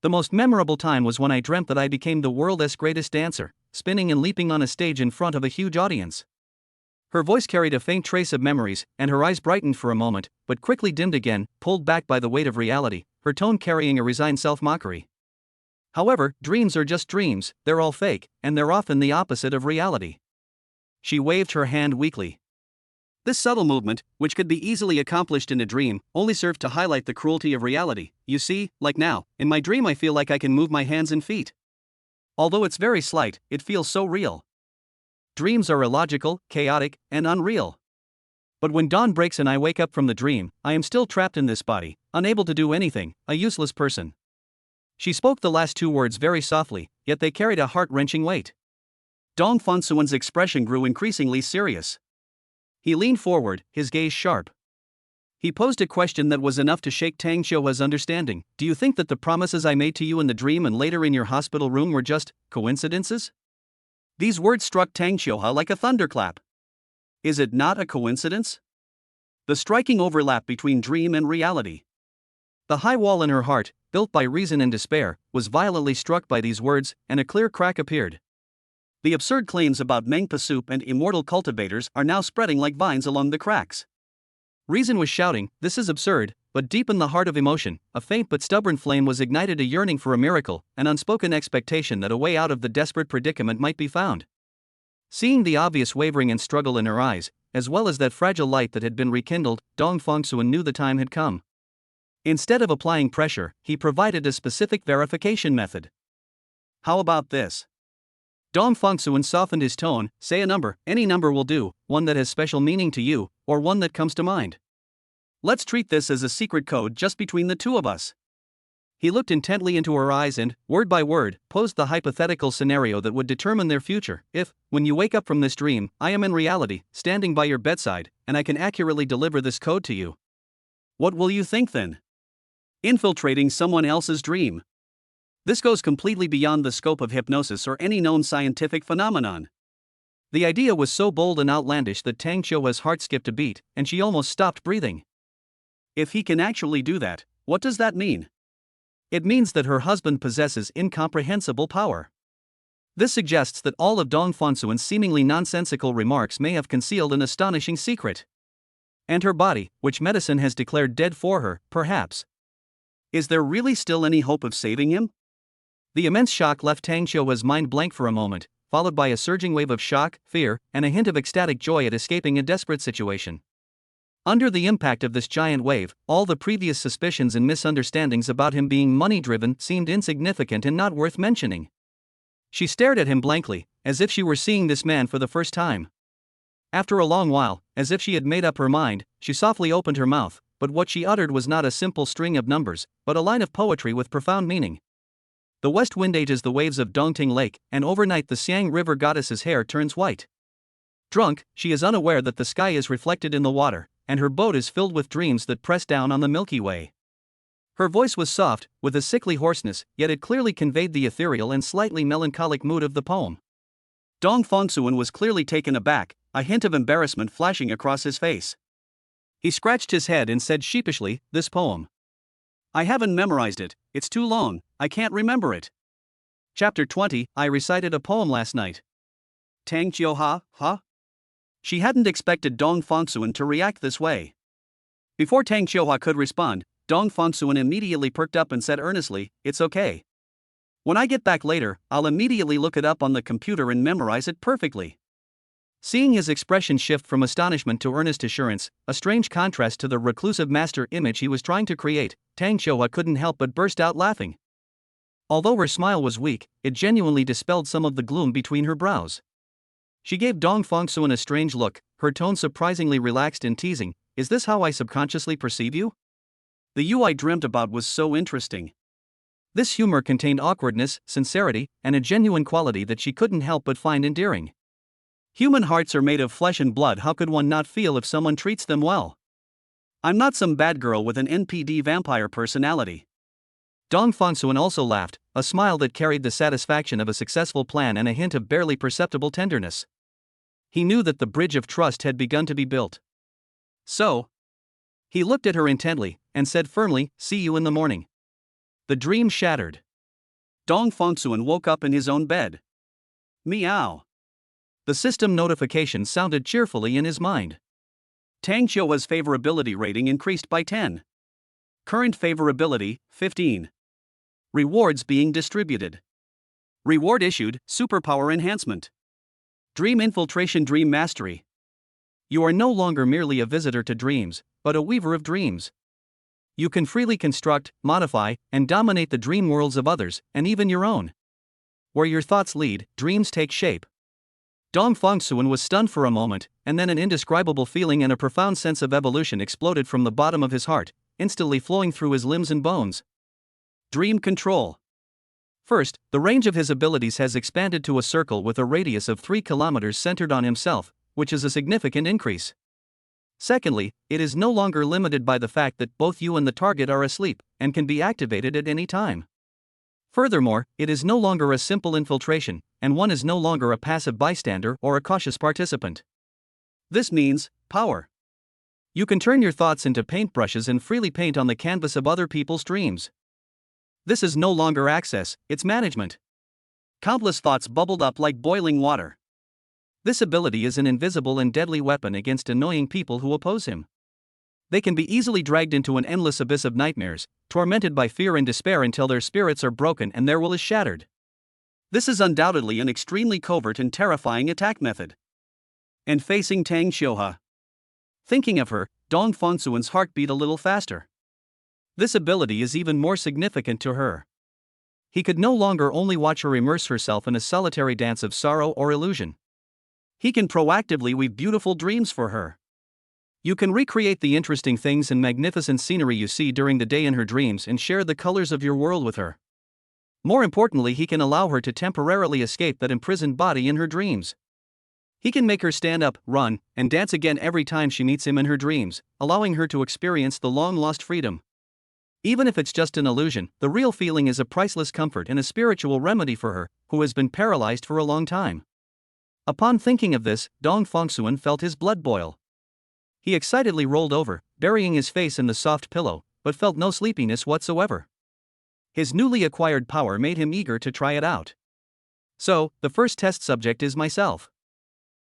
The most memorable time was when I dreamt that I became the world's greatest dancer, spinning and leaping on a stage in front of a huge audience." Her voice carried a faint trace of memories, and her eyes brightened for a moment, but quickly dimmed again, pulled back by the weight of reality, her tone carrying a resigned self-mockery. "However, dreams are just dreams, they're all fake, and they're often the opposite of reality." She waved her hand weakly. This subtle movement, which could be easily accomplished in a dream, only served to highlight the cruelty of reality. You see, like now, in my dream I feel like I can move my hands and feet. Although it's very slight, it feels so real. Dreams are illogical, chaotic, and unreal. But when dawn breaks and I wake up from the dream, I am still trapped in this body, unable to do anything, a useless person. She spoke the last two words very softly, yet they carried a heart-wrenching weight. Dong Fengsuan's expression grew increasingly serious. He leaned forward, his gaze sharp. He posed a question that was enough to shake Tang Qiuhe's understanding. Do you think that the promises I made to you in the dream and later in your hospital room were just coincidences? These words struck Tang Qiuhe like a thunderclap. Is it not a coincidence? The striking overlap between dream and reality. The high wall in her heart, built by reason and despair, was violently struck by these words, and a clear crack appeared. The absurd claims about Mengpa soup and immortal cultivators are now spreading like vines along the cracks. Reason was shouting, "This is absurd," but deep in the heart of emotion, a faint but stubborn flame was ignited, a yearning for a miracle, an unspoken expectation that a way out of the desperate predicament might be found. Seeing the obvious wavering and struggle in her eyes, as well as that fragile light that had been rekindled, Dong Fengsuan knew the time had come. Instead of applying pressure, he provided a specific verification method. "How about this?" Dong Fengsuan softened his tone. "Say a number, any number will do, one that has special meaning to you, or one that comes to mind. Let's treat this as a secret code just between the two of us." He looked intently into her eyes and, word by word, posed the hypothetical scenario that would determine their future. "If, when you wake up from this dream, I am in reality, standing by your bedside, and I can accurately deliver this code to you, what will you think then? Infiltrating someone else's dream. This goes completely beyond the scope of hypnosis or any known scientific phenomenon." The idea was so bold and outlandish that Tang Qiuhe's heart skipped a beat, and she almost stopped breathing. If he can actually do that, what does that mean? It means that her husband possesses incomprehensible power. This suggests that all of Dong Fengsuan's seemingly nonsensical remarks may have concealed an astonishing secret. And her body, which medicine has declared dead for her, perhaps. Is there really still any hope of saving him? The immense shock left Tang Qiuhe's mind blank for a moment, followed by a surging wave of shock, fear, and a hint of ecstatic joy at escaping a desperate situation. Under the impact of this giant wave, all the previous suspicions and misunderstandings about him being money-driven seemed insignificant and not worth mentioning. She stared at him blankly, as if she were seeing this man for the first time. After a long while, as if she had made up her mind, she softly opened her mouth, but what she uttered was not a simple string of numbers, but a line of poetry with profound meaning. The west wind ages the waves of Dongting Lake, and overnight the Siang River goddess's hair turns white. Drunk, she is unaware that the sky is reflected in the water, and her boat is filled with dreams that press down on the Milky Way. Her voice was soft, with a sickly hoarseness, yet it clearly conveyed the ethereal and slightly melancholic mood of the poem. Dong Fengsuan was clearly taken aback, a hint of embarrassment flashing across his face. He scratched his head and said sheepishly, "This poem. I haven't memorized it, it's too long, I can't remember it." Chapter 20, I recited a poem last night. Tang Qiuhe, huh? She hadn't expected Dong Fengsuan to react this way. Before Tang Qiuhe could respond, Dong Fengsuan immediately perked up and said earnestly, "It's okay. When I get back later, I'll immediately look it up on the computer and memorize it perfectly." Seeing his expression shift from astonishment to earnest assurance, a strange contrast to the reclusive master image he was trying to create, Tang Qiuhe couldn't help but burst out laughing. Although her smile was weak, it genuinely dispelled some of the gloom between her brows. She gave Dong Fengsuan a strange look, her tone surprisingly relaxed and teasing. "Is this how I subconsciously perceive you? The you I dreamt about was so interesting. This humor contained awkwardness, sincerity, and a genuine quality that she couldn't help but find endearing. Human hearts are made of flesh and blood. How could one not feel if someone treats them well? I'm not some bad girl with an NPD vampire personality. Dong Fongsuan also laughed, a smile that carried the satisfaction of a successful plan and a hint of barely perceptible tenderness. He knew that the bridge of trust had begun to be built. So, he looked at her intently, and said firmly, "See you in the morning." The dream shattered. Dong Fongsuan woke up in his own bed. Meow. The system notification sounded cheerfully in his mind. Tang Qiuhua's favorability rating increased by 10. Current favorability, 15. Rewards being distributed. Reward issued, superpower enhancement. Dream infiltration, dream mastery. You are no longer merely a visitor to dreams, but a weaver of dreams. You can freely construct, modify, and dominate the dream worlds of others, and even your own. Where your thoughts lead, dreams take shape. Dong Fongsuan was stunned for a moment, and then an indescribable feeling and a profound sense of evolution exploded from the bottom of his heart, instantly flowing through his limbs and bones. Dream control. First, the range of his abilities has expanded to a circle with a radius of 3 kilometers centered on himself, which is a significant increase. Secondly, it is no longer limited by the fact that both you and the target are asleep, and can be activated at any time. Furthermore, it is no longer a simple infiltration, and one is no longer a passive bystander or a cautious participant. This means power. You can turn your thoughts into paintbrushes and freely paint on the canvas of other people's dreams. This is no longer access, it's management. Countless thoughts bubbled up like boiling water. This ability is an invisible and deadly weapon against annoying people who oppose him. They can be easily dragged into an endless abyss of nightmares, tormented by fear and despair until their spirits are broken and their will is shattered. This is undoubtedly an extremely covert and terrifying attack method. And facing Tang Qiuhua. Thinking of her, Dong Fongsuan's heart beat a little faster. This ability is even more significant to her. He could no longer only watch her immerse herself in a solitary dance of sorrow or illusion. He can proactively weave beautiful dreams for her. You can recreate the interesting things and magnificent scenery you see during the day in her dreams and share the colors of your world with her. More importantly, he can allow her to temporarily escape that imprisoned body in her dreams. He can make her stand up, run, and dance again every time she meets him in her dreams, allowing her to experience the long-lost freedom. Even if it's just an illusion, the real feeling is a priceless comfort and a spiritual remedy for her, who has been paralyzed for a long time. Upon thinking of this, Dong Fongsuan felt his blood boil. He excitedly rolled over, burying his face in the soft pillow, but felt no sleepiness whatsoever. His newly acquired power made him eager to try it out. So, the first test subject is myself.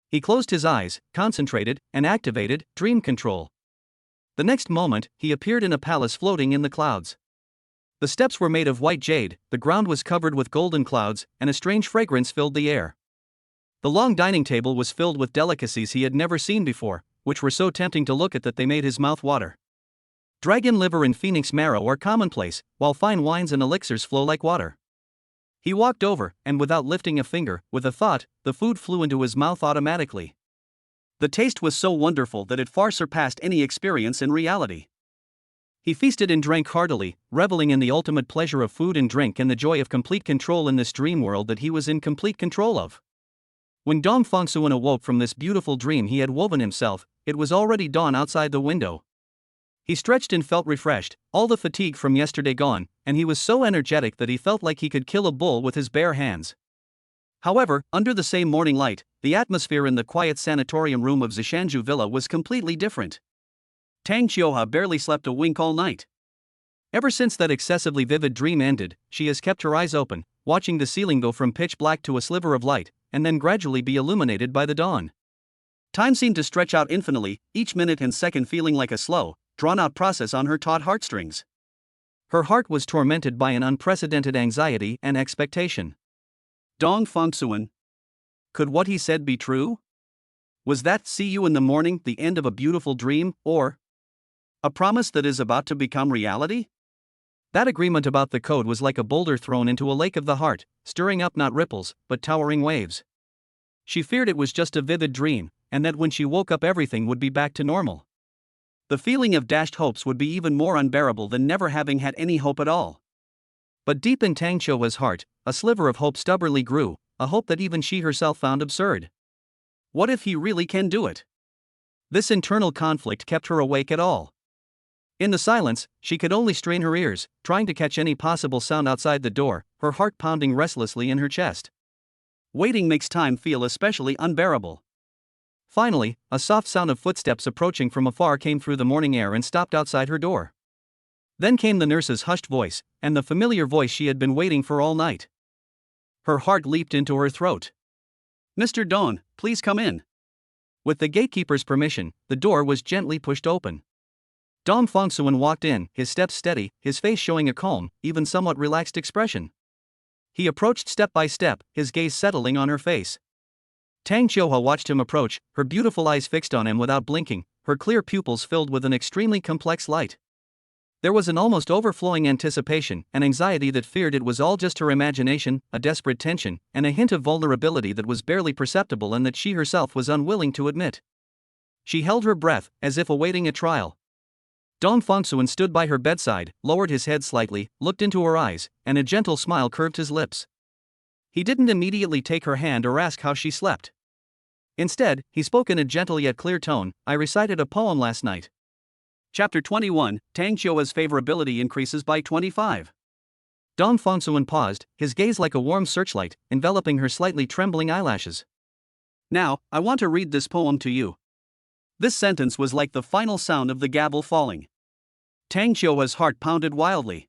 He closed his eyes, concentrated, and activated dream control. The next moment, he appeared in a palace floating in the clouds. The steps were made of white jade, the ground was covered with golden clouds, and a strange fragrance filled the air. The long dining table was filled with delicacies he had never seen before, which were so tempting to look at that they made his mouth water. Dragon liver and phoenix marrow are commonplace, while fine wines and elixirs flow like water. He walked over, and without lifting a finger, with a thought, the food flew into his mouth automatically. The taste was so wonderful that it far surpassed any experience in reality. He feasted and drank heartily, reveling in the ultimate pleasure of food and drink and the joy of complete control in this dream world that he was in complete control of. When Dong Fongsuan awoke from this beautiful dream he had woven himself, it was already dawn outside the window. He stretched and felt refreshed, all the fatigue from yesterday gone, and he was so energetic that he felt like he could kill a bull with his bare hands. However, under the same morning light, the atmosphere in the quiet sanatorium room of Zishanju Villa was completely different. Tang Qiuhua barely slept a wink all night. Ever since that excessively vivid dream ended, she has kept her eyes open, watching the ceiling go from pitch black to a sliver of light, and then gradually be illuminated by the dawn. Time seemed to stretch out infinitely, each minute and second feeling like a slow, drawn-out process on her taut heartstrings. Her heart was tormented by an unprecedented anxiety and expectation. Dong Fongsuan. Could what he said be true? Was that "see you in the morning" the end of a beautiful dream, or a promise that is about to become reality? That agreement about the code was like a boulder thrown into a lake of the heart, stirring up not ripples, but towering waves. She feared it was just a vivid dream, and that when she woke up everything would be back to normal. The feeling of dashed hopes would be even more unbearable than never having had any hope at all. But deep in Tang Qiuhua's heart, a sliver of hope stubbornly grew, a hope that even she herself found absurd. What if he really can do it? This internal conflict kept her awake at all. In the silence, she could only strain her ears, trying to catch any possible sound outside the door, her heart pounding restlessly in her chest. Waiting makes time feel especially unbearable. Finally, a soft sound of footsteps approaching from afar came through the morning air and stopped outside her door. Then came the nurse's hushed voice, and the familiar voice she had been waiting for all night. Her heart leaped into her throat. "Mr. Dong, please come in." With the gatekeeper's permission, the door was gently pushed open. Dong Fongsuan walked in, his steps steady, his face showing a calm, even somewhat relaxed expression. He approached step by step, his gaze settling on her face. Tang Qiuhua watched him approach, her beautiful eyes fixed on him without blinking, her clear pupils filled with an extremely complex light. There was an almost overflowing anticipation, an anxiety that feared it was all just her imagination, a desperate tension, and a hint of vulnerability that was barely perceptible and that she herself was unwilling to admit. She held her breath, as if awaiting a trial. Dong Fongsuan stood by her bedside, lowered his head slightly, looked into her eyes, and a gentle smile curved his lips. He didn't immediately take her hand or ask how she slept. Instead, he spoke in a gentle yet clear tone. "I recited a poem last night." Chapter 21, Tang Qiuhua's favorability increases by 25. Dong Fongsuan paused, his gaze like a warm searchlight, enveloping her slightly trembling eyelashes. "Now, I want to read this poem to you." This sentence was like the final sound of the gavel falling. Tang Qiuhua's heart pounded wildly.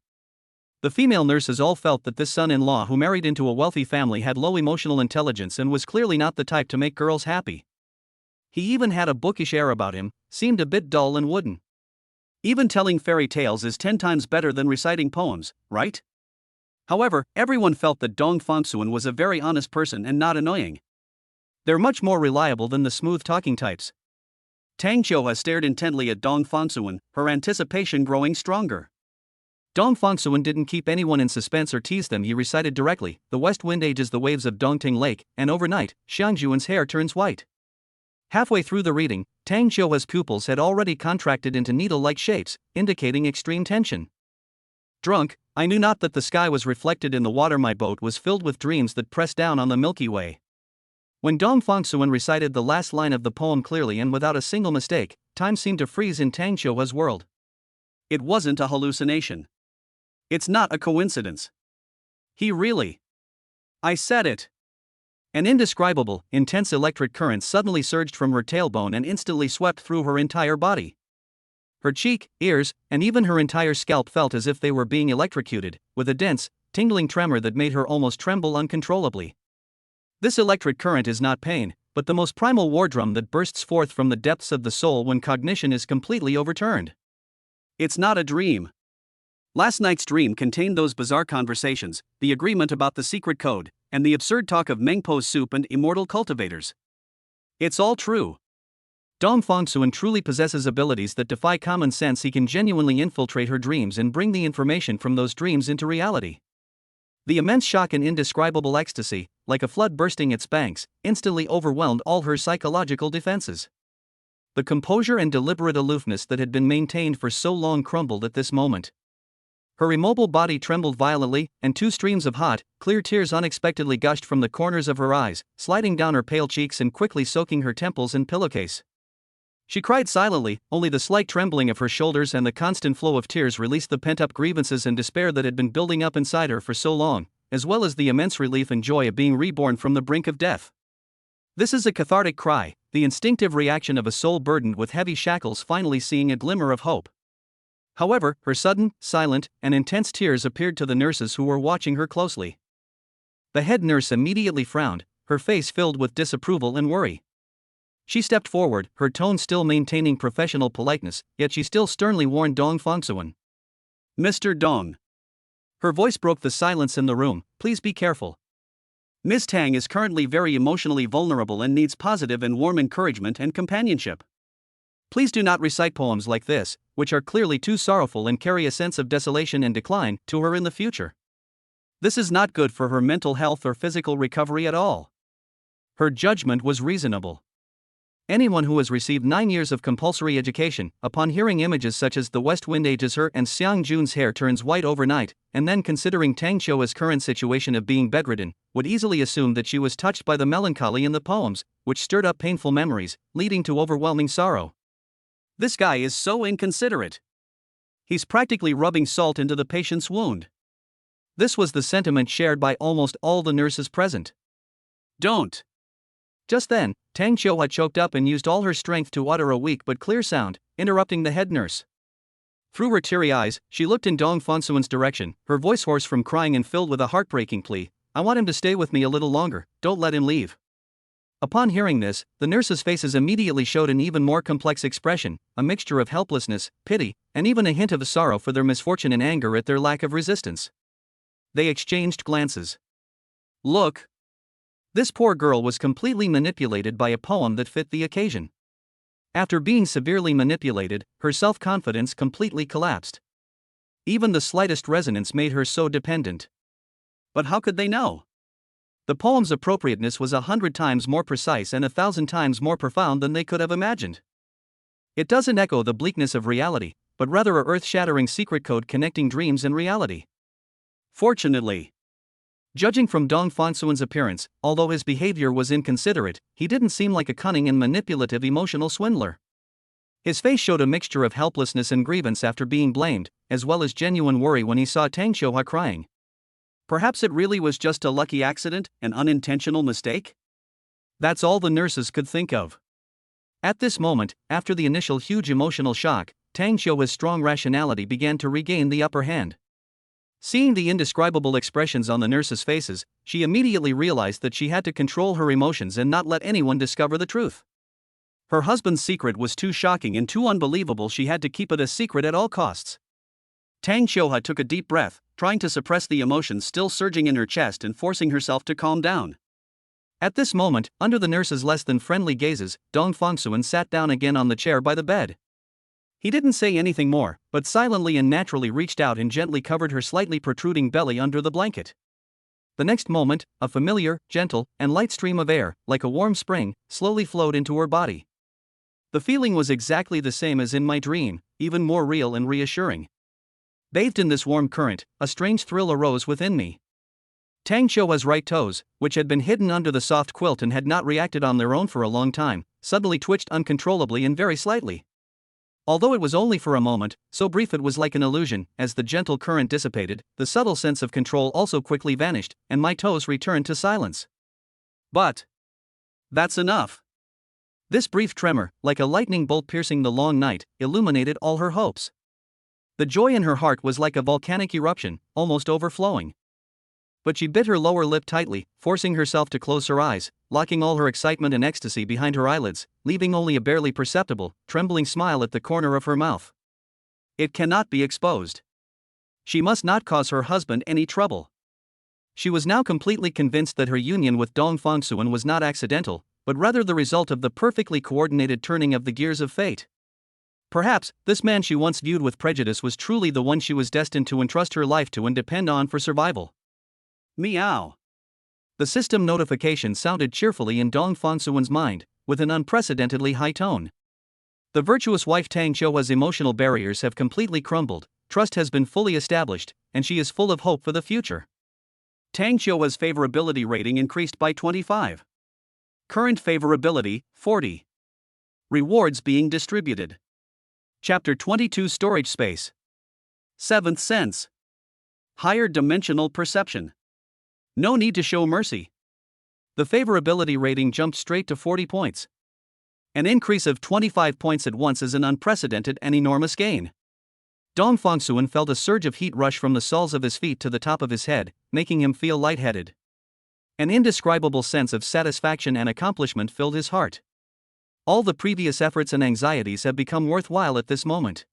The female nurses all felt that this son-in-law who married into a wealthy family had low emotional intelligence and was clearly not the type to make girls happy. He even had a bookish air about him, seemed a bit dull and wooden. Even telling fairy tales is 10 times better than reciting poems, right? However, everyone felt that Dong Fongsuan was a very honest person and not annoying. They're much more reliable than the smooth-talking types. Tang Qiuhua stared intently at Dong Fongsuan, her anticipation growing stronger. Dong Fongsuan didn't keep anyone in suspense or tease them. He recited directly, "The west wind ages the waves of Dongting Lake, and overnight, Xiangjuan's hair turns white." Halfway through the reading, Tang Qiuhua's pupils had already contracted into needle-like shapes, indicating extreme tension. "Drunk, I knew not that the sky was reflected in the water. My boat was filled with dreams that pressed down on the Milky Way." When Dong Fongsuan recited the last line of the poem clearly and without a single mistake, time seemed to freeze in Tang Qiuhua's world. It wasn't a hallucination. It's not a coincidence. He really. I said it. An indescribable, intense electric current suddenly surged from her tailbone and instantly swept through her entire body. Her cheek, ears, and even her entire scalp felt as if they were being electrocuted, with a dense, tingling tremor that made her almost tremble uncontrollably. This electric current is not pain, but the most primal war drum that bursts forth from the depths of the soul when cognition is completely overturned. It's not a dream. Last night's dream contained those bizarre conversations, the agreement about the secret code, and the absurd talk of Mengpo's soup and immortal cultivators. It's all true. Dong Fongsuan truly possesses abilities that defy common sense. He can genuinely infiltrate her dreams and bring the information from those dreams into reality. The immense shock and indescribable ecstasy, like a flood bursting its banks, instantly overwhelmed all her psychological defenses. The composure and deliberate aloofness that had been maintained for so long crumbled at this moment. Her immobile body trembled violently, and 2 streams of hot, clear tears unexpectedly gushed from the corners of her eyes, sliding down her pale cheeks and quickly soaking her temples and pillowcase. She cried silently, only the slight trembling of her shoulders and the constant flow of tears released the pent-up grievances and despair that had been building up inside her for so long, as well as the immense relief and joy of being reborn from the brink of death. This is a cathartic cry, the instinctive reaction of a soul burdened with heavy shackles finally seeing a glimmer of hope. However, her sudden, silent, and intense tears appeared to the nurses who were watching her closely. The head nurse immediately frowned, her face filled with disapproval and worry. She stepped forward, her tone still maintaining professional politeness, yet she still sternly warned Dong Fongsuan. "Mr. Dong." Her voice broke the silence in the room, "Please be careful. Ms. Tang is currently very emotionally vulnerable and needs positive and warm encouragement and companionship. Please do not recite poems like this, which are clearly too sorrowful and carry a sense of desolation and decline, to her in the future. This is not good for her mental health or physical recovery at all." Her judgment was reasonable. Anyone who has received 9 years of compulsory education, upon hearing images such as the west wind ages her and Xiang Jun's hair turns white overnight, and then considering Tang Qiuhe's current situation of being bedridden, would easily assume that she was touched by the melancholy in the poems, which stirred up painful memories, leading to overwhelming sorrow. This guy is so inconsiderate. He's practically rubbing salt into the patient's wound. This was the sentiment shared by almost all the nurses present. Don't. Just then, Tang Qiuhe choked up and used all her strength to utter a weak but clear sound, interrupting the head nurse. Through her teary eyes, she looked in Dong Fangsuan's direction, her voice hoarse from crying and filled with a heartbreaking plea. I want him to stay with me a little longer, don't let him leave. Upon hearing this, the nurses' faces immediately showed an even more complex expression, a mixture of helplessness, pity, and even a hint of sorrow for their misfortune and anger at their lack of resistance. They exchanged glances. Look. This poor girl was completely manipulated by a poem that fit the occasion. After being severely manipulated, her self-confidence completely collapsed. Even the slightest resonance made her so dependent. But how could they know? The poem's appropriateness was 100 times more precise and 1,000 times more profound than they could have imagined. It doesn't echo the bleakness of reality, but rather a earth-shattering secret code connecting dreams and reality. Fortunately, judging from Dong Fangsuan's appearance, although his behavior was inconsiderate, he didn't seem like a cunning and manipulative emotional swindler. His face showed a mixture of helplessness and grievance after being blamed, as well as genuine worry when he saw Tang Qiuhe crying. Perhaps it really was just a lucky accident, an unintentional mistake? That's all the nurses could think of. At this moment, after the initial huge emotional shock, Tang Qiuhe's strong rationality began to regain the upper hand. Seeing the indescribable expressions on the nurses' faces, she immediately realized that she had to control her emotions and not let anyone discover the truth. Her husband's secret was too shocking and too unbelievable, she had to keep it a secret at all costs. Tang Qiuhe took a deep breath, trying to suppress the emotions still surging in her chest and forcing herself to calm down. At this moment, under the nurse's less than friendly gazes, Dong Fangsuan sat down again on the chair by the bed. He didn't say anything more, but silently and naturally reached out and gently covered her slightly protruding belly under the blanket. The next moment, a familiar, gentle, and light stream of air, like a warm spring, slowly flowed into her body. The feeling was exactly the same as in my dream, even more real and reassuring. Bathed in this warm current, a strange thrill arose within me. Tang Qiuhe's right toes, which had been hidden under the soft quilt and had not reacted on their own for a long time, suddenly twitched uncontrollably and very slightly. Although it was only for a moment, so brief it was like an illusion, as the gentle current dissipated, the subtle sense of control also quickly vanished, and my toes returned to silence. But that's enough. This brief tremor, like a lightning bolt piercing the long night, illuminated all her hopes. The joy in her heart was like a volcanic eruption, almost overflowing. But she bit her lower lip tightly, forcing herself to close her eyes, locking all her excitement and ecstasy behind her eyelids, leaving only a barely perceptible, trembling smile at the corner of her mouth. It cannot be exposed. She must not cause her husband any trouble. She was now completely convinced that her union with Dong Fangsuan was not accidental, but rather the result of the perfectly coordinated turning of the gears of fate. Perhaps, this man she once viewed with prejudice was truly the one she was destined to entrust her life to and depend on for survival. Meow. The system notification sounded cheerfully in Dong Fangsuan's mind, with an unprecedentedly high tone. The virtuous wife Tang Qiuhe's emotional barriers have completely crumbled, trust has been fully established, and she is full of hope for the future. Tang Qiuhe's favorability rating increased by 25. Current favorability, 40. Rewards being distributed. Chapter 22 Storage Space. 7th Sense. Higher dimensional perception. No need to show mercy. The favorability rating jumped straight to 40 points. An increase of 25 points at once is an unprecedented and enormous gain. Dong Fangsuan felt a surge of heat rush from the soles of his feet to the top of his head, making him feel lightheaded. An indescribable sense of satisfaction and accomplishment filled his heart. All the previous efforts and anxieties have become worthwhile at this moment.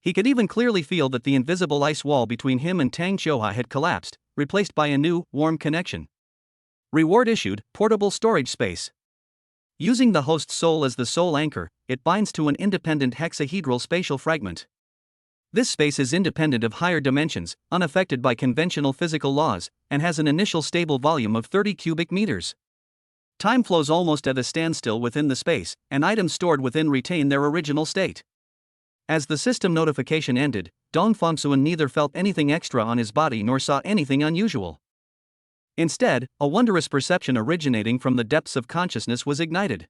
He could even clearly feel that the invisible ice wall between him and Tang Qiuhe had collapsed, replaced by a new, warm connection. Reward issued, portable storage space. Using the host's soul as the sole anchor, it binds to an independent hexahedral spatial fragment. This space is independent of higher dimensions, unaffected by conventional physical laws, and has an initial stable volume of 30 cubic meters. Time flows almost at a standstill within the space, and items stored within retain their original state. As the system notification ended, Dong Fongsuan neither felt anything extra on his body nor saw anything unusual. Instead, a wondrous perception originating from the depths of consciousness was ignited.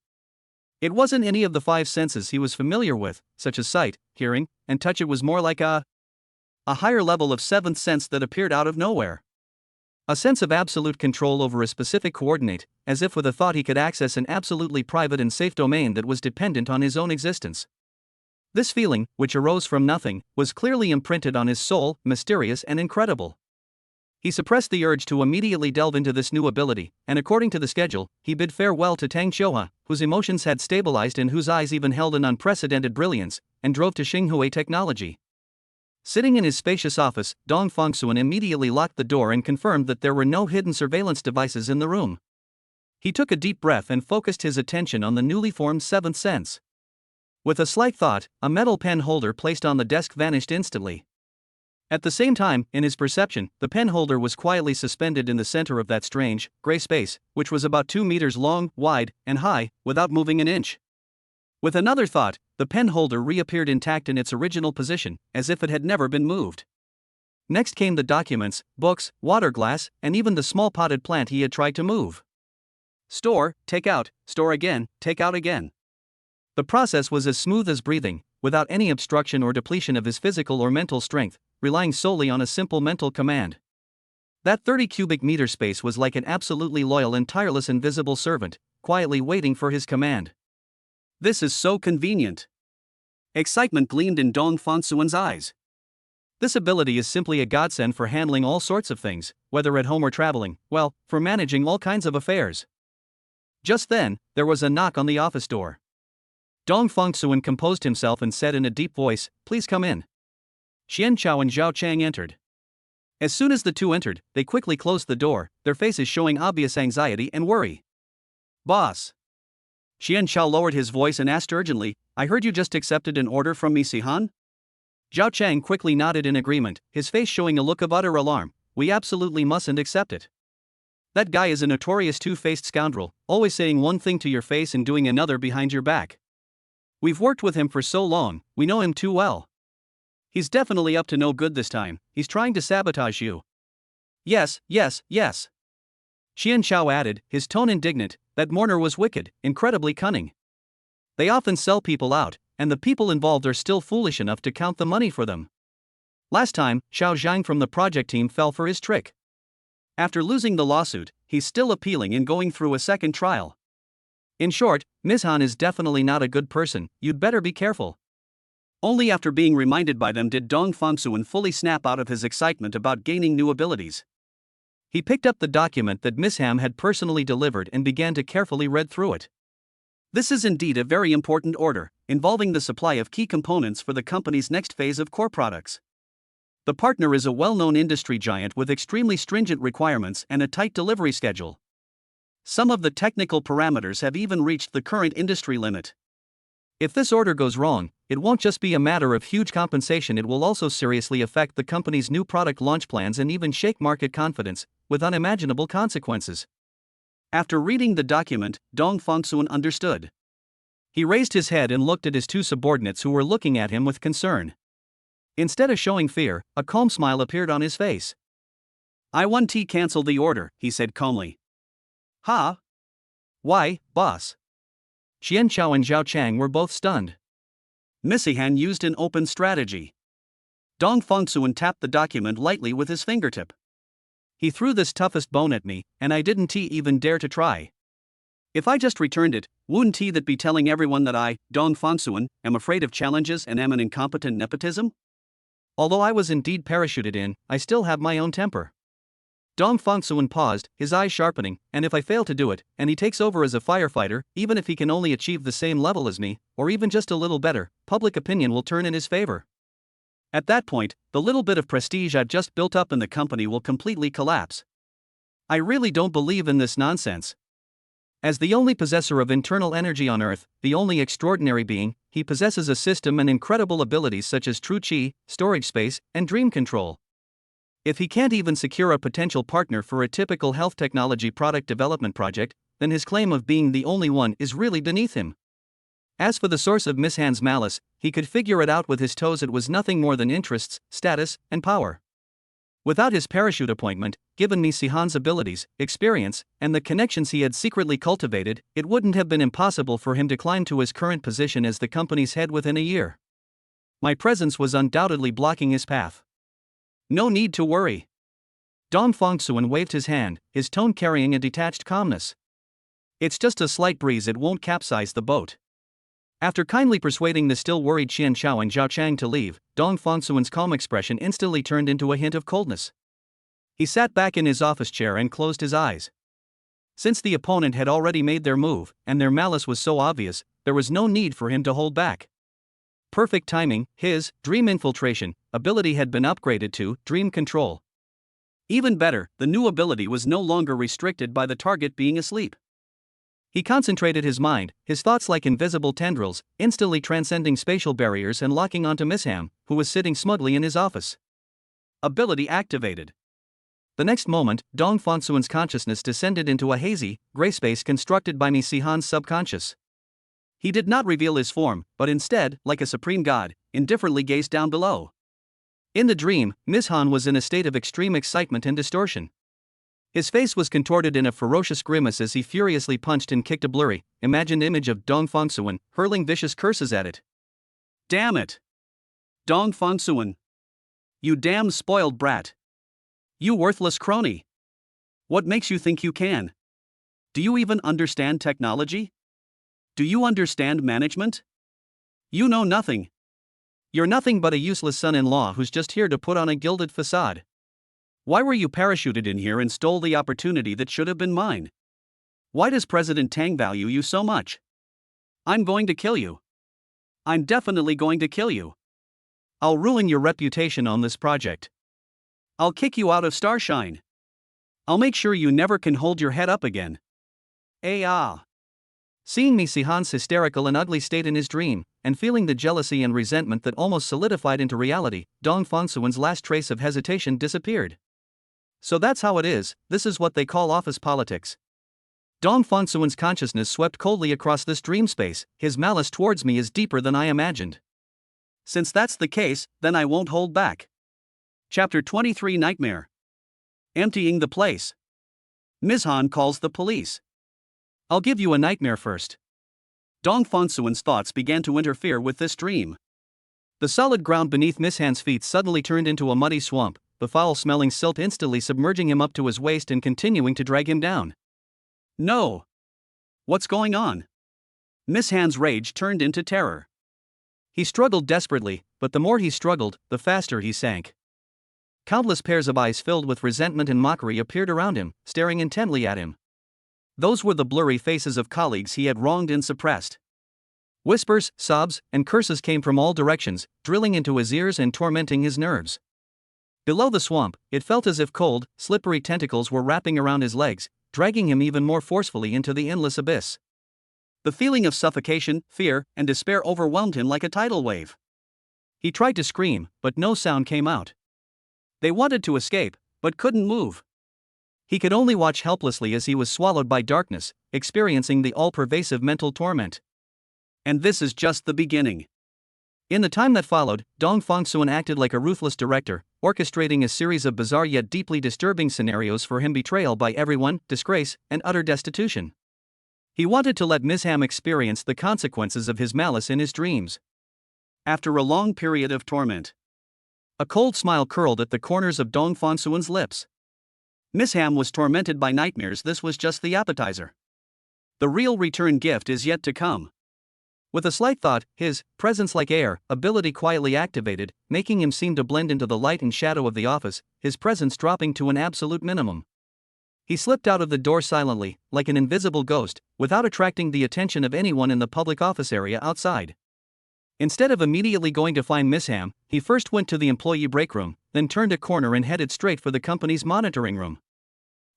It wasn't any of the five senses he was familiar with, such as sight, hearing, and touch. It was more like a higher level of seventh sense that appeared out of nowhere. A sense of absolute control over a specific coordinate, as if with a thought he could access an absolutely private and safe domain that was dependent on his own existence. This feeling, which arose from nothing, was clearly imprinted on his soul, mysterious and incredible. He suppressed the urge to immediately delve into this new ability, and according to the schedule, he bid farewell to Tang Xiuhe, whose emotions had stabilized and whose eyes even held an unprecedented brilliance, and drove to Xinghue Technology. Sitting in his spacious office, Dong Fongsuan immediately locked the door and confirmed that there were no hidden surveillance devices in the room. He took a deep breath and focused his attention on the newly formed seventh sense. With a slight thought, a metal pen holder placed on the desk vanished instantly. At the same time, in his perception, the pen holder was quietly suspended in the center of that strange, gray space, which was about 2 meters long, wide, and high, without moving an inch. With another thought, the pen holder reappeared intact in its original position, as if it had never been moved. Next came the documents, books, water glass, and even the small potted plant he had tried to move. Store, take out, store again, take out again. The process was as smooth as breathing, without any obstruction or depletion of his physical or mental strength, relying solely on a simple mental command. That 30 cubic meter space was like an absolutely loyal and tireless invisible servant, quietly waiting for his command. This is so convenient. Excitement gleamed in Dong Fongsuan's eyes. This ability is simply a godsend for handling all sorts of things, whether at home or traveling, well, for managing all kinds of affairs. Just then, there was a knock on the office door. Dong Fongsuan composed himself and said in a deep voice, "Please come in." Xian Chao and Zhao Chang entered. As soon as the two entered, they quickly closed the door, their faces showing obvious anxiety and worry. "Boss." Xian Chao lowered his voice and asked urgently, "I heard you just accepted an order from me, Sihan?" Zhao Chang quickly nodded in agreement, his face showing a look of utter alarm. "We absolutely mustn't accept it. That guy is a notorious two-faced scoundrel, always saying one thing to your face and doing another behind your back. We've worked with him for so long, we know him too well. He's definitely up to no good this time, he's trying to sabotage you." "Yes, yes, yes." Xian Chao added, his tone indignant, "That mourner was wicked, incredibly cunning. They often sell people out, and the people involved are still foolish enough to count the money for them. Last time, Xiao Zhang from the project team fell for his trick. After losing the lawsuit, he's still appealing and going through a second trial. In short, Ms. Han is definitely not a good person, you'd better be careful." Only after being reminded by them did Dong Fongsuan fully snap out of his excitement about gaining new abilities. He picked up the document that Miss Ham had personally delivered and began to carefully read through it. This is indeed a very important order, involving the supply of key components for the company's next phase of core products. The partner is a well-known industry giant with extremely stringent requirements and a tight delivery schedule. Some of the technical parameters have even reached the current industry limit. If this order goes wrong, it won't just be a matter of huge compensation, it will also seriously affect the company's new product launch plans and even shake market confidence, with unimaginable consequences. After reading the document, Dong Fongsuan understood. He raised his head and looked at his two subordinates who were looking at him with concern. Instead of showing fear, a calm smile appeared on his face. "I want to cancel the order," he said calmly. "Huh? Why, boss?" Xian Chao and Zhao Chang were both stunned. Missy Han used an open strategy. Dong Fongsuan tapped the document lightly with his fingertip. "He threw this toughest bone at me, and I didn't even dare to try. If I just returned it, wouldn't that be telling everyone that I, Dong Fongsuan, am afraid of challenges and am an incompetent nepotism? Although I was indeed parachuted in, I still have my own temper." Dong Fongsuan paused, his eyes sharpening, "And if I fail to do it, and he takes over as a firefighter, even if he can only achieve the same level as me, or even just a little better, public opinion will turn in his favor. At that point, the little bit of prestige I've just built up in the company will completely collapse. I really don't believe in this nonsense." As the only possessor of internal energy on Earth, the only extraordinary being, he possesses a system and incredible abilities such as true chi, storage space, and dream control. If he can't even secure a potential partner for a typical health technology product development project, then his claim of being the only one is really beneath him. As for the source of Miss Han's malice, he could figure it out with his toes. It was nothing more than interests, status, and power. Without his parachute appointment, given Miss Han's abilities, experience, and the connections he had secretly cultivated, it wouldn't have been impossible for him to climb to his current position as the company's head within a year. My presence was undoubtedly blocking his path. No need to worry. Dong Fongsuan waved his hand, his tone carrying a detached calmness. It's just a slight breeze, it won't capsize the boat. After kindly persuading the still worried Qian Chao and Zhao Chang to leave, Dong Fongsuan's calm expression instantly turned into a hint of coldness. He sat back in his office chair and closed his eyes. Since the opponent had already made their move, and their malice was so obvious, there was no need for him to hold back. Perfect timing, his dream infiltration ability had been upgraded to dream control. Even better, the new ability was no longer restricted by the target being asleep. He concentrated his mind, his thoughts like invisible tendrils, instantly transcending spatial barriers and locking onto Miss Ham, who was sitting smugly in his office. Ability activated. The next moment, Dong Fongsuan's consciousness descended into a hazy, gray space constructed by Miss Han's subconscious. He did not reveal his form, but instead, like a supreme god, indifferently gazed down below. In the dream, Miss Han was in a state of extreme excitement and distortion. His face was contorted in a ferocious grimace as he furiously punched and kicked a blurry, imagined image of Dong Fongsuan, hurling vicious curses at it. Damn it! Dong Fongsuan! You damn spoiled brat! You worthless crony! What makes you think you can? Do you even understand technology? Do you understand management? You know nothing. You're nothing but a useless son-in-law who's just here to put on a gilded facade. Why were you parachuted in here and stole the opportunity that should have been mine? Why does President Tang value you so much? I'm going to kill you. I'm definitely going to kill you. I'll ruin your reputation on this project. I'll kick you out of Starshine. I'll make sure you never can hold your head up again. Seeing Miss Han's hysterical and ugly state in his dream, and feeling the jealousy and resentment that almost solidified into reality, Dong Fongsuan's last trace of hesitation disappeared. So that's how it is, this is what they call office politics. Dong Fongsuan's consciousness swept coldly across this dream space. His malice towards me is deeper than I imagined. Since that's the case, then I won't hold back. Chapter 23 Nightmare. Emptying the place. Ms. Han calls the police. I'll give you a nightmare first. Dong Fongsuan's thoughts began to interfere with this dream. The solid ground beneath Miss Han's feet suddenly turned into a muddy swamp, the foul-smelling silt instantly submerging him up to his waist and continuing to drag him down. No! What's going on? Miss Han's rage turned into terror. He struggled desperately, but the more he struggled, the faster he sank. Countless pairs of eyes filled with resentment and mockery appeared around him, staring intently at him. Those were the blurry faces of colleagues he had wronged and suppressed. Whispers, sobs, and curses came from all directions, drilling into his ears and tormenting his nerves. Below the swamp, it felt as if cold, slippery tentacles were wrapping around his legs, dragging him even more forcefully into the endless abyss. The feeling of suffocation, fear, and despair overwhelmed him like a tidal wave. He tried to scream, but no sound came out. They wanted to escape, but couldn't move. He could only watch helplessly as he was swallowed by darkness, experiencing the all-pervasive mental torment. And this is just the beginning. In the time that followed, Dong Fongsuan acted like a ruthless director, orchestrating a series of bizarre yet deeply disturbing scenarios for him: betrayal by everyone, disgrace, and utter destitution. He wanted to let Ms. Ham experience the consequences of his malice in his dreams. After a long period of torment, a cold smile curled at the corners of Dong Fongsuan's lips. Ms. Ham was tormented by nightmares. This was just the appetizer. The real return gift is yet to come. With a slight thought, his presence-like air ability quietly activated, making him seem to blend into the light and shadow of the office, his presence dropping to an absolute minimum. He slipped out of the door silently, like an invisible ghost, without attracting the attention of anyone in the public office area outside. Instead of immediately going to find Miss Ham, he first went to the employee break room, then turned a corner and headed straight for the company's monitoring room.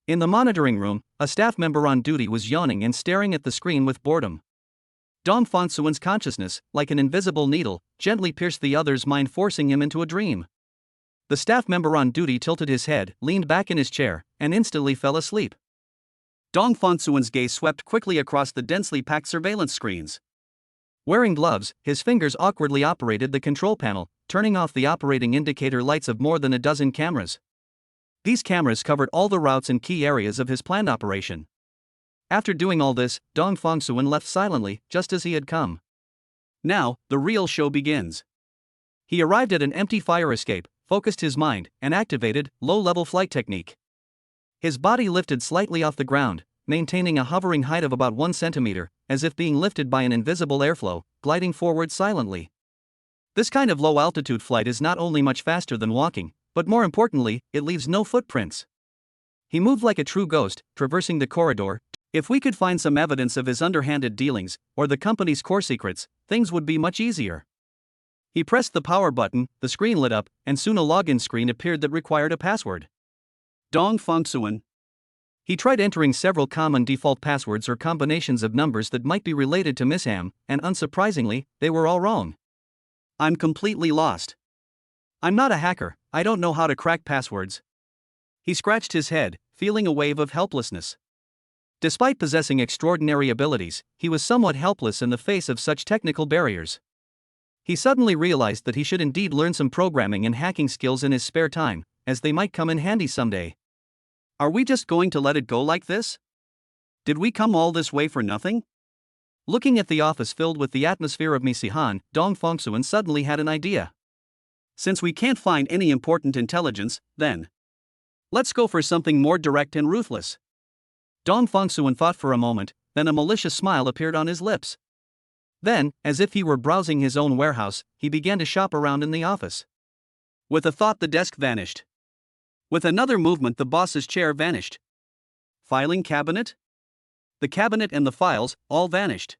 In the monitoring room, a staff member on duty was yawning and staring at the screen with boredom. Dong Fongsuan's consciousness, like an invisible needle, gently pierced the other's mind, forcing him into a dream. The staff member on duty tilted his head, leaned back in his chair, and instantly fell asleep. Dong Fongsuan's gaze swept quickly across the densely packed surveillance screens. Wearing gloves, his fingers awkwardly operated the control panel, turning off the operating indicator lights of more than a dozen cameras. These cameras covered all the routes and key areas of his planned operation. After doing all this, Dong Fongsuan left silently, just as he had come. Now, the real show begins. He arrived at an empty fire escape, focused his mind, and activated low-level flight technique. His body lifted slightly off the ground, maintaining a hovering height of about 1 centimeter, as if being lifted by an invisible airflow, gliding forward silently. This kind of low-altitude flight is not only much faster than walking, but more importantly, it leaves no footprints. He moved like a true ghost, traversing the corridor. If we could find some evidence of his underhanded dealings, or the company's core secrets, things would be much easier. He pressed the power button, the screen lit up, and soon a login screen appeared that required a password. Dong Fongsuan. He tried entering several common default passwords or combinations of numbers that might be related to Miss Ham, and unsurprisingly, they were all wrong. I'm completely lost. I'm not a hacker, I don't know how to crack passwords. He scratched his head, feeling a wave of helplessness. Despite possessing extraordinary abilities, he was somewhat helpless in the face of such technical barriers. He suddenly realized that he should indeed learn some programming and hacking skills in his spare time, as they might come in handy someday. Are we just going to let it go like this? Did we come all this way for nothing? Looking at the office filled with the atmosphere of Misihan, Dong Fongsuan suddenly had an idea. Since we can't find any important intelligence, then let's go for something more direct and ruthless. Dong Fongsuan thought for a moment, then a malicious smile appeared on his lips. Then, as if he were browsing his own warehouse, he began to shop around in the office. With a thought, the desk vanished. With another movement, the boss's chair vanished. Filing cabinet? The cabinet and the files all vanished.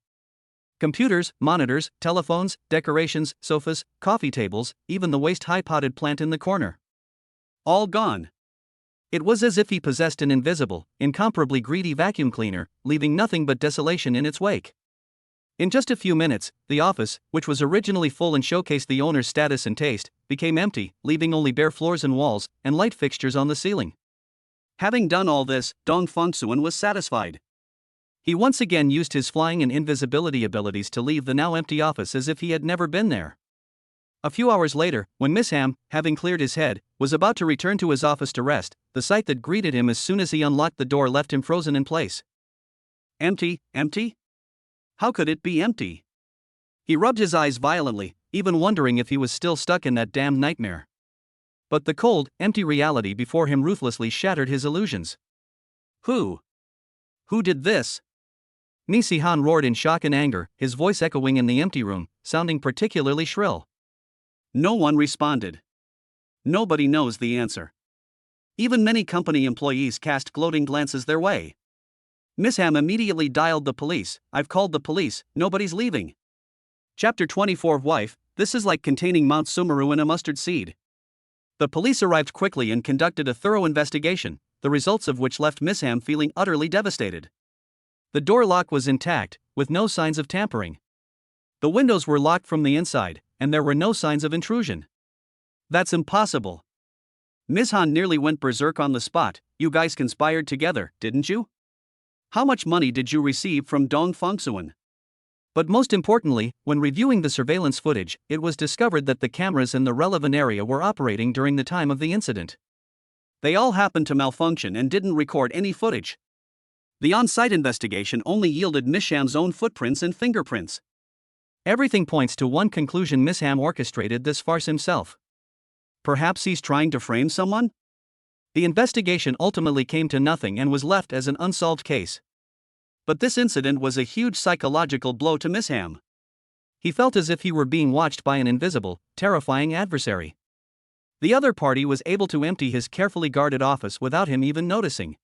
Computers, monitors, telephones, decorations, sofas, coffee tables, even the waste high-potted plant in the corner. All gone. It was as if he possessed an invisible, incomparably greedy vacuum cleaner, leaving nothing but desolation in its wake. In just a few minutes, the office, which was originally full and showcased the owner's status and taste, became empty, leaving only bare floors and walls, and light fixtures on the ceiling. Having done all this, Dong Fongsuan was satisfied. He once again used his flying and invisibility abilities to leave the now empty office as if he had never been there. A few hours later, when Miss Ham, having cleared his head, was about to return to his office to rest, the sight that greeted him as soon as he unlocked the door left him frozen in place. Empty, empty? How could it be empty? He rubbed his eyes violently, even wondering if he was still stuck in that damned nightmare. But the cold, empty reality before him ruthlessly shattered his illusions. Who did this? Misihan roared in shock and anger, his voice echoing in the empty room, sounding particularly shrill. No one responded. Nobody knows the answer. Even many company employees cast gloating glances their way. Miss Ham immediately dialed the police. I've called the police, nobody's leaving. Chapter 24 Wife, this is like containing Mount Sumeru in a mustard seed. The police arrived quickly and conducted a thorough investigation, the results of which left Miss Ham feeling utterly devastated. The door lock was intact, with no signs of tampering. The windows were locked from the inside, and there were no signs of intrusion. That's impossible. Miss Han nearly went berserk on the spot. You guys conspired together, didn't you? How much money did you receive from Dong Fongsuan? But most importantly, when reviewing the surveillance footage, it was discovered that the cameras in the relevant area were operating during the time of the incident. They all happened to malfunction and didn't record any footage. The on-site investigation only yielded Miss Ham's own footprints and fingerprints. Everything points to one conclusion: Miss Ham orchestrated this farce himself. Perhaps he's trying to frame someone? The investigation ultimately came to nothing and was left as an unsolved case. But this incident was a huge psychological blow to Miss Ham. He felt as if he were being watched by an invisible, terrifying adversary. The other party was able to empty his carefully guarded office without him even noticing.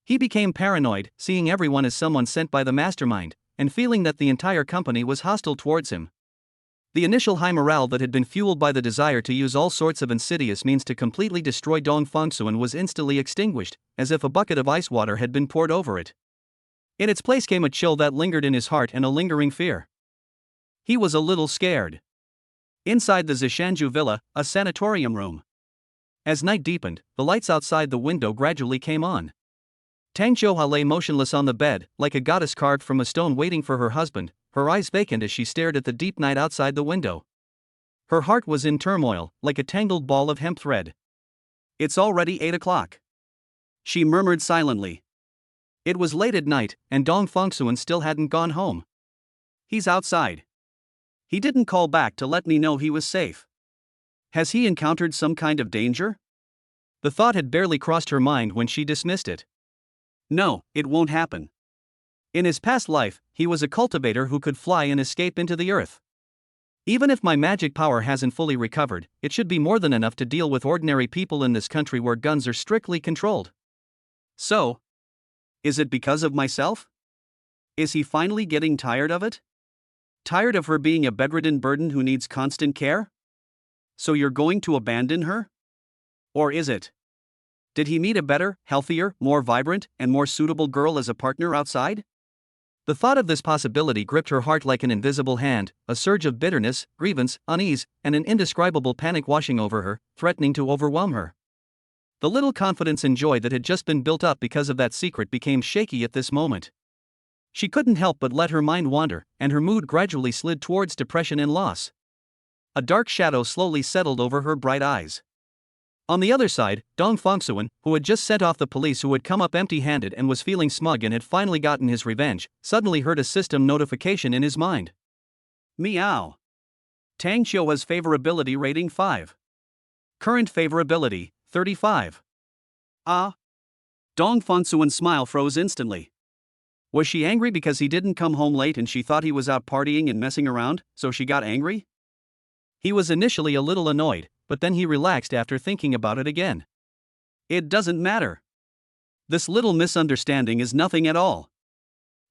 He became paranoid, seeing everyone as someone sent by the mastermind, and feeling that the entire company was hostile towards him. The initial high morale that had been fueled by the desire to use all sorts of insidious means to completely destroy Dong Fongsuan was instantly extinguished, as if a bucket of ice water had been poured over it. In its place came a chill that lingered in his heart and a lingering fear. He was a little scared. Inside the Zishanju villa, a sanatorium room. As night deepened, the lights outside the window gradually came on. Tang Xiuhua lay motionless on the bed, like a goddess carved from a stone waiting for her husband, her eyes vacant as she stared at the deep night outside the window. Her heart was in turmoil, like a tangled ball of hemp thread. "It's already 8 o'clock," she murmured silently. It was late at night, and Dong Fengsuan still hadn't gone home. "He's outside. He didn't call back to let me know he was safe. Has he encountered some kind of danger?" The thought had barely crossed her mind when she dismissed it. "No, it won't happen. In his past life, he was a cultivator who could fly and escape into the earth. Even if my magic power hasn't fully recovered, it should be more than enough to deal with ordinary people in this country where guns are strictly controlled. So, is it because of myself? Is he finally getting tired of it? Tired of her being a bedridden burden who needs constant care? So you're going to abandon her? Or is it? Did he meet a better, healthier, more vibrant, and more suitable girl as a partner outside?" The thought of this possibility gripped her heart like an invisible hand, a surge of bitterness, grievance, unease, and an indescribable panic washing over her, threatening to overwhelm her. The little confidence and joy that had just been built up because of that secret became shaky at this moment. She couldn't help but let her mind wander, and her mood gradually slid towards depression and loss. A dark shadow slowly settled over her bright eyes. On the other side, Dong Fengsuan, who had just sent off the police who had come up empty-handed and was feeling smug and had finally gotten his revenge, suddenly heard a system notification in his mind. Meow. Tang Xiuhua's favorability rating 5. Current favorability, 35. Ah. Dong Fengsuan's smile froze instantly. Was she angry because he didn't come home late and she thought he was out partying and messing around, so she got angry? He was initially a little annoyed, but then he relaxed after thinking about it again. It doesn't matter. This little misunderstanding is nothing at all.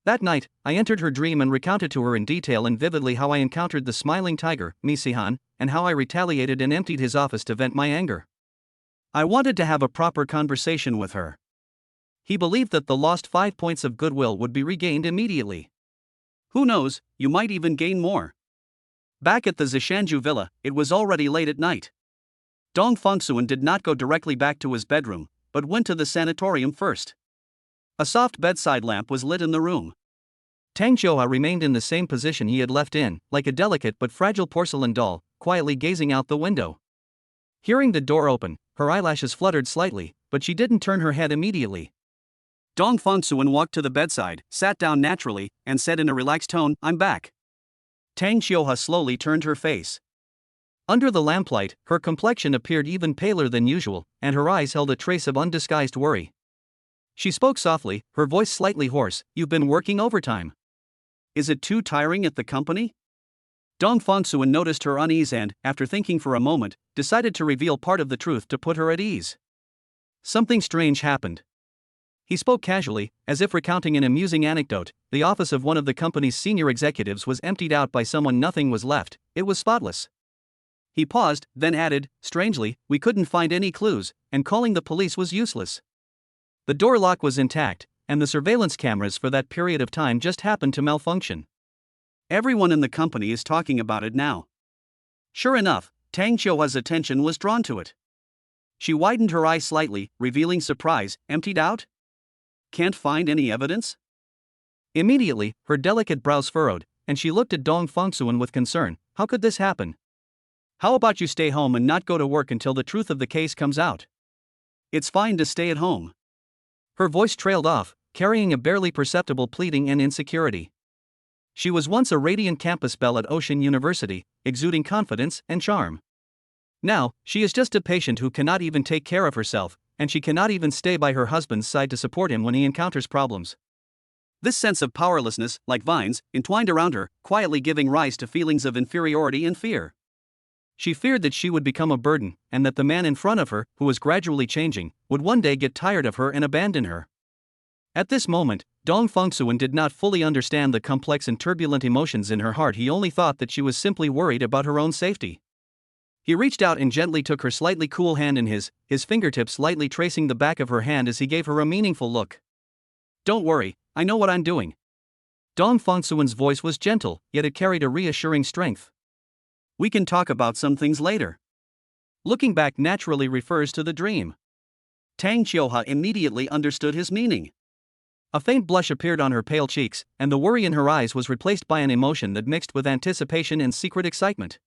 That night, I entered her dream and recounted to her in detail and vividly how I encountered the smiling tiger, Misihan, and how I retaliated and emptied his office to vent my anger. I wanted to have a proper conversation with her. He believed that the lost 5 points of goodwill would be regained immediately. Who knows, you might even gain more. Back at the Zishanju villa, it was already late at night. Dong Fengsuan did not go directly back to his bedroom, but went to the sanatorium first. A soft bedside lamp was lit in the room. Tang Xiuhua remained in the same position he had left in, like a delicate but fragile porcelain doll, quietly gazing out the window. Hearing the door open, her eyelashes fluttered slightly, but she didn't turn her head immediately. Dong Fengsuan walked to the bedside, sat down naturally, and said in a relaxed tone, "I'm back." Tang Xiuhua slowly turned her face. Under the lamplight, her complexion appeared even paler than usual, and her eyes held a trace of undisguised worry. She spoke softly, her voice slightly hoarse. "You've been working overtime. Is it too tiring at the company?" Dong Fengsuan noticed her unease and, after thinking for a moment, decided to reveal part of the truth to put her at ease. Something strange happened. He spoke casually, as if recounting an amusing anecdote. The office of one of the company's senior executives was emptied out by someone. Nothing was left, it was spotless. He paused, then added, "Strangely, we couldn't find any clues, and calling the police was useless. The door lock was intact, and the surveillance cameras for that period of time just happened to malfunction. Everyone in the company is talking about it now." Sure enough, Tang Xiuhua's attention was drawn to it. She widened her eyes slightly, revealing surprise. "Emptied out? Can't find any evidence?" Immediately, her delicate brows furrowed, and she looked at Dong Fengsuan with concern. "How could this happen? How about you stay home and not go to work until the truth of the case comes out? It's fine to stay at home." Her voice trailed off, carrying a barely perceptible pleading and insecurity. She was once a radiant campus belle at Ocean University, exuding confidence and charm. Now, she is just a patient who cannot even take care of herself, and she cannot even stay by her husband's side to support him when he encounters problems. This sense of powerlessness, like vines, entwined around her, quietly giving rise to feelings of inferiority and fear. She feared that she would become a burden, and that the man in front of her, who was gradually changing, would one day get tired of her and abandon her. At this moment, Dong Fengsuan did not fully understand the complex and turbulent emotions in her heart. He only thought that she was simply worried about her own safety. He reached out and gently took her slightly cool hand in his fingertips lightly tracing the back of her hand as he gave her a meaningful look. "Don't worry, I know what I'm doing." Dong Fengsuan's voice was gentle, yet it carried a reassuring strength. "We can talk about some things later." Looking back naturally refers to the dream. Tang Xiuhua immediately understood his meaning. A faint blush appeared on her pale cheeks, and the worry in her eyes was replaced by an emotion that mixed with anticipation and secret excitement.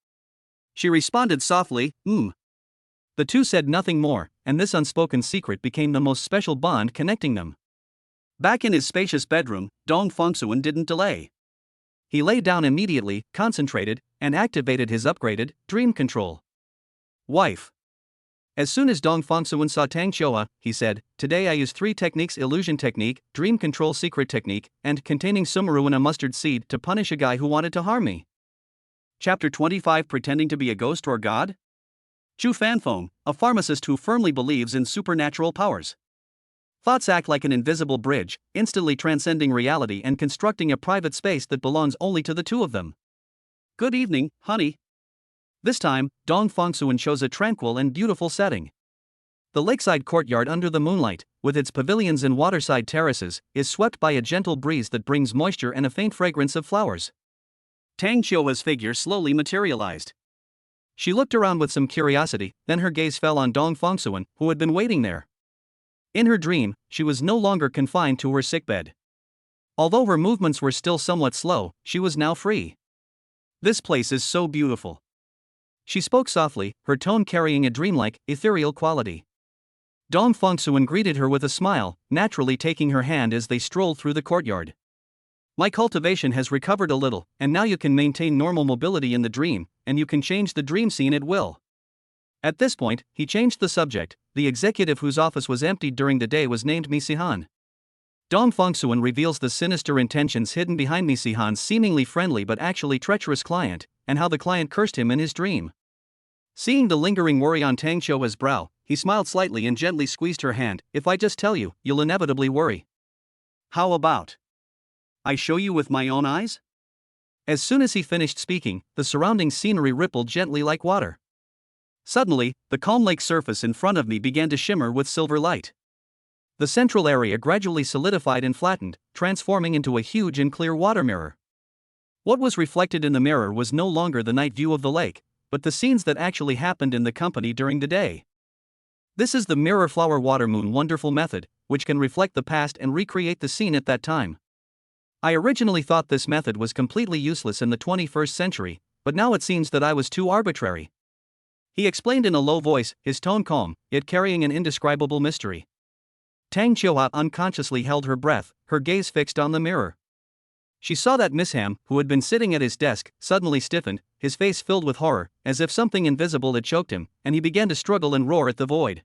She responded softly, The two said nothing more, and this unspoken secret became the most special bond connecting them. Back in his spacious bedroom, Dong Fongsuan didn't delay. He lay down immediately, concentrated, and activated his upgraded dream control. Wife. As soon as Dong Fongsuan saw Tang Qiuhua, he said, "Today I use 3 techniques: illusion technique, dream control secret technique, and containing sumaru in a mustard seed to punish a guy who wanted to harm me." Chapter 25: Pretending to be a ghost or god? Chu Fanfeng, a pharmacist who firmly believes in supernatural powers. Thoughts act like an invisible bridge, instantly transcending reality and constructing a private space that belongs only to the two of them. "Good evening, honey." This time, Dong Fongsuan chose a tranquil and beautiful setting. The lakeside courtyard under the moonlight, with its pavilions and waterside terraces, is swept by a gentle breeze that brings moisture and a faint fragrance of flowers. Tang Qiuhua's figure slowly materialized. She looked around with some curiosity, then her gaze fell on Dong Fongsuan, who had been waiting there. In her dream, she was no longer confined to her sickbed. Although her movements were still somewhat slow, she was now free. "This place is so beautiful." She spoke softly, her tone carrying a dreamlike, ethereal quality. Dong Fongsuan greeted her with a smile, naturally taking her hand as they strolled through the courtyard. "My cultivation has recovered a little, and now you can maintain normal mobility in the dream, and you can change the dream scene at will." At this point, he changed the subject. The executive whose office was emptied during the day was named Misihan. Dong Fongsuan reveals the sinister intentions hidden behind Misihan's seemingly friendly but actually treacherous client, and how the client cursed him in his dream. Seeing the lingering worry on Tang Qiuhua's brow, he smiled slightly and gently squeezed her hand. "If I just tell you, you'll inevitably worry. How about I show you with my own eyes?" As soon as he finished speaking, the surrounding scenery rippled gently like water. Suddenly, the calm lake surface in front of me began to shimmer with silver light. The central area gradually solidified and flattened, transforming into a huge and clear water mirror. What was reflected in the mirror was no longer the night view of the lake, but the scenes that actually happened in the company during the day. This is the mirror flower water moon wonderful method, which can reflect the past and recreate the scene at that time. I originally thought this method was completely useless in the 21st century, but now it seems that I was too arbitrary. He explained in a low voice, his tone calm, yet carrying an indescribable mystery. Tang Qiuhua unconsciously held her breath, her gaze fixed on the mirror. She saw that Misham, who had been sitting at his desk, suddenly stiffened, his face filled with horror, as if something invisible had choked him, and he began to struggle and roar at the void.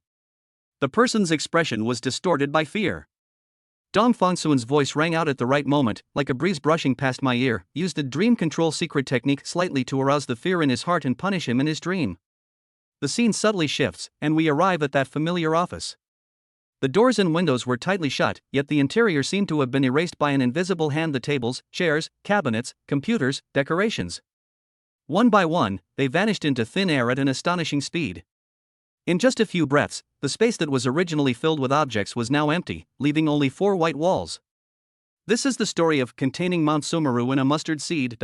The person's expression was distorted by fear. Dong Fongsuan's voice rang out at the right moment, like a breeze brushing past my ear, used the dream control secret technique slightly to arouse the fear in his heart and punish him in his dream. The scene subtly shifts, and we arrive at that familiar office. The doors and windows were tightly shut, yet the interior seemed to have been erased by an invisible hand. The tables, chairs, cabinets, computers, decorations. One by one, they vanished into thin air at an astonishing speed. In just a few breaths, the space that was originally filled with objects was now empty, leaving only 4 white walls. This is the story of containing Mount Sumeru in a mustard seed.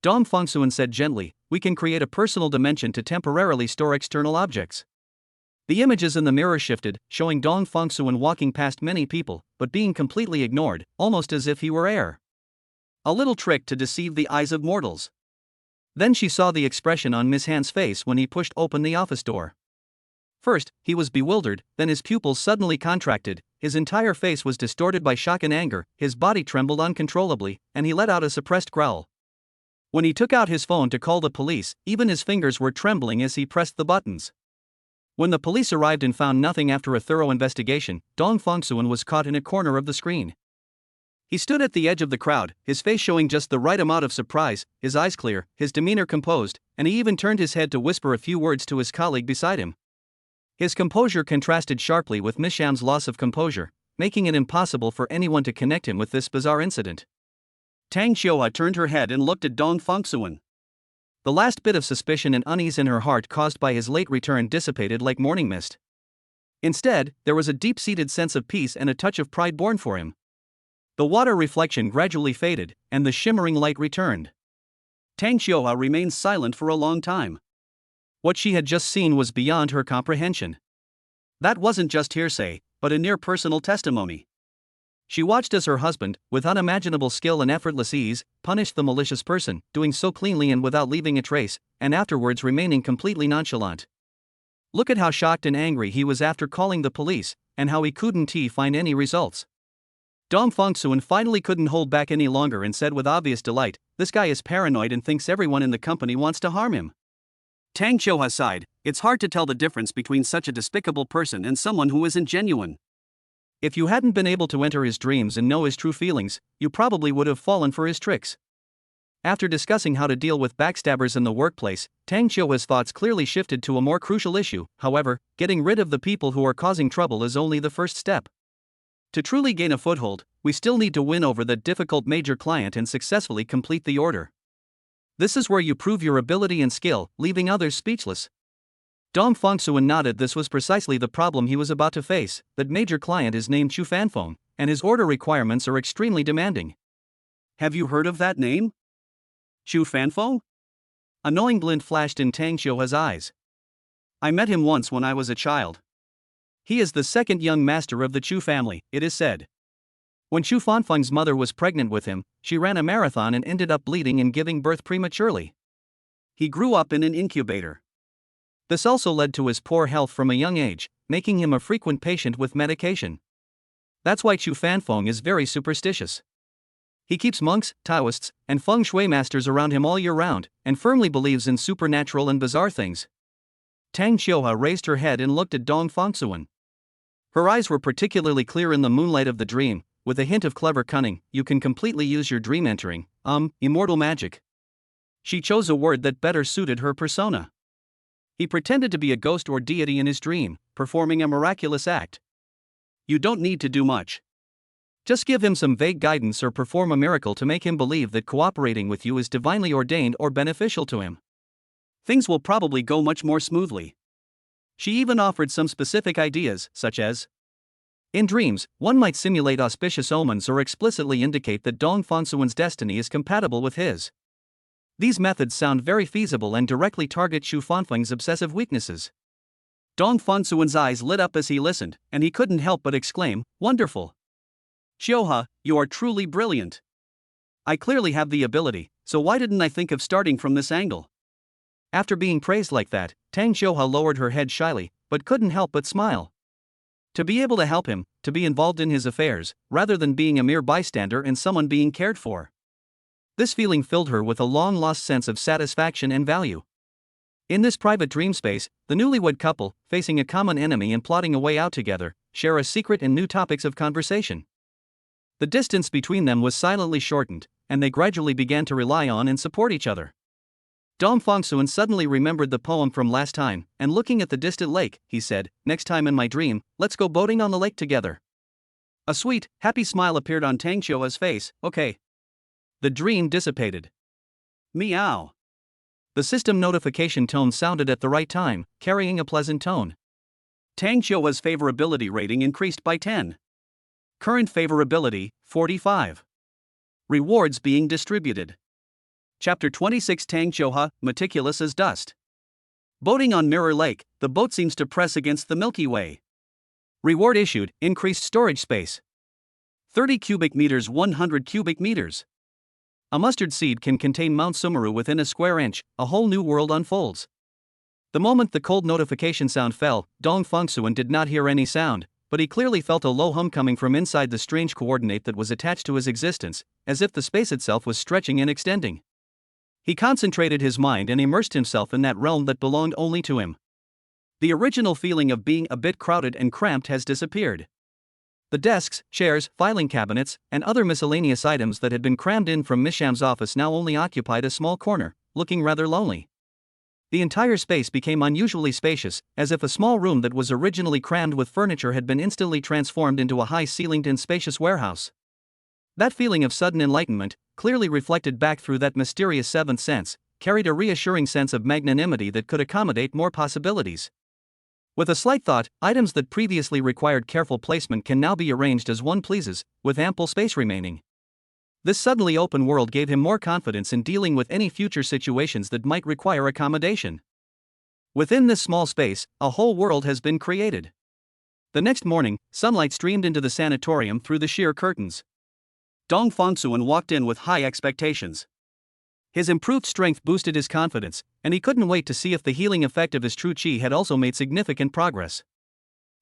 Dong Fongsuan said gently, "We can create a personal dimension to temporarily store external objects." The images in the mirror shifted, showing Dong Fongsuan walking past many people, but being completely ignored, almost as if he were air. A little trick to deceive the eyes of mortals. Then she saw the expression on Miss Han's face when he pushed open the office door. First, he was bewildered, then his pupils suddenly contracted, his entire face was distorted by shock and anger, his body trembled uncontrollably, and he let out a suppressed growl. When he took out his phone to call the police, even his fingers were trembling as he pressed the buttons. When the police arrived and found nothing after a thorough investigation, Dong Fongsuan was caught in a corner of the screen. He stood at the edge of the crowd, his face showing just the right amount of surprise, his eyes clear, his demeanor composed, and he even turned his head to whisper a few words to his colleague beside him. His composure contrasted sharply with Miss Sham's loss of composure, making it impossible for anyone to connect him with this bizarre incident. Tang Qiuhua turned her head and looked at Dong Fongsuan. The last bit of suspicion and unease in her heart caused by his late return dissipated like morning mist. Instead, there was a deep-seated sense of peace and a touch of pride born for him. The water reflection gradually faded, and the shimmering light returned. Tang Qiuhua remained silent for a long time. What she had just seen was beyond her comprehension. That wasn't just hearsay, but a near-personal testimony. She watched as her husband, with unimaginable skill and effortless ease, punished the malicious person, doing so cleanly and without leaving a trace, and afterwards remaining completely nonchalant. Look at how shocked and angry he was after calling the police, and how he couldn't find any results. Dong Fongsuan finally couldn't hold back any longer and said with obvious delight, "This guy is paranoid and thinks everyone in the company wants to harm him." Tang Qiuhua sighed, "It's hard to tell the difference between such a despicable person and someone who isn't genuine." If you hadn't been able to enter his dreams and know his true feelings, you probably would have fallen for his tricks. After discussing how to deal with backstabbers in the workplace, Tang Qiuhua's thoughts clearly shifted to a more crucial issue. However, getting rid of the people who are causing trouble is only the first step. To truly gain a foothold, we still need to win over that difficult major client and successfully complete the order. This is where you prove your ability and skill, leaving others speechless. Dong Fongsuan nodded. This was precisely the problem he was about to face. That major client is named Chu Fanfeng, and his order requirements are extremely demanding. Have you heard of that name? Chu Fanfeng? A knowing glint flashed in Tang Qiuhua's eyes. I met him once when I was a child. He is the second young master of the Chu family, it is said. When Chu Fanfeng's mother was pregnant with him, she ran a marathon and ended up bleeding and giving birth prematurely. He grew up in an incubator. This also led to his poor health from a young age, making him a frequent patient with medication. That's why Chu Fanfeng is very superstitious. He keeps monks, Taoists, and feng shui masters around him all year round, and firmly believes in supernatural and bizarre things. Tang Qiuhua raised her head and looked at Dong Fongsuan. Her eyes were particularly clear in the moonlight of the dream, with a hint of clever cunning. You can completely use your dream entering, immortal magic. She chose a word that better suited her persona. He pretended to be a ghost or deity in his dream, performing a miraculous act. You don't need to do much. Just give him some vague guidance or perform a miracle to make him believe that cooperating with you is divinely ordained or beneficial to him. Things will probably go much more smoothly. She even offered some specific ideas, such as, in dreams, one might simulate auspicious omens or explicitly indicate that Dong Fongsuan's destiny is compatible with his. These methods sound very feasible and directly target Chu Fanfeng's obsessive weaknesses. Dong Fongsuan's eyes lit up as he listened, and he couldn't help but exclaim, "Wonderful! Qiuhua, you are truly brilliant. I clearly have the ability, so why didn't I think of starting from this angle?" After being praised like that, Tang Qiuhua lowered her head shyly, but couldn't help but smile. To be able to help him, to be involved in his affairs, rather than being a mere bystander and someone being cared for. This feeling filled her with a long-lost sense of satisfaction and value. In this private dream space, the newlywed couple, facing a common enemy and plotting a way out together, share a secret and new topics of conversation. The distance between them was silently shortened, and they gradually began to rely on and support each other. Dong Fongsuan suddenly remembered the poem from last time, and looking at the distant lake, he said, "Next time in my dream, let's go boating on the lake together." A sweet, happy smile appeared on Tang Qiuhua's face. "Okay." The dream dissipated. Meow. The system notification tone sounded at the right time, carrying a pleasant tone. Tang Qiuhua's favorability rating increased by 10. Current favorability, 45. Rewards being distributed. Chapter 26. Tang Qiuhua, meticulous as dust. Boating on Mirror Lake, the boat seems to press against the Milky Way. Reward issued, increased storage space. 30 cubic meters, 100 cubic meters. A mustard seed can contain Mount Sumeru within a square inch. A whole new world unfolds. The moment the cold notification sound fell, Dong Fongsuan did not hear any sound, but he clearly felt a low hum coming from inside the strange coordinate that was attached to his existence, as if the space itself was stretching and extending. He concentrated his mind and immersed himself in that realm that belonged only to him. The original feeling of being a bit crowded and cramped has disappeared. The desks, chairs, filing cabinets, and other miscellaneous items that had been crammed in from Miss Sham's office now only occupied a small corner, looking rather lonely. The entire space became unusually spacious, as if a small room that was originally crammed with furniture had been instantly transformed into a high-ceilinged and spacious warehouse. That feeling of sudden enlightenment, clearly reflected back through that mysterious seventh sense, carried a reassuring sense of magnanimity that could accommodate more possibilities. With a slight thought, items that previously required careful placement can now be arranged as one pleases, with ample space remaining. This suddenly open world gave him more confidence in dealing with any future situations that might require accommodation. Within this small space, a whole world has been created. The next morning, sunlight streamed into the sanatorium through the sheer curtains. Dong Fongsuan walked in with high expectations. His improved strength boosted his confidence, and he couldn't wait to see if the healing effect of his true qi had also made significant progress.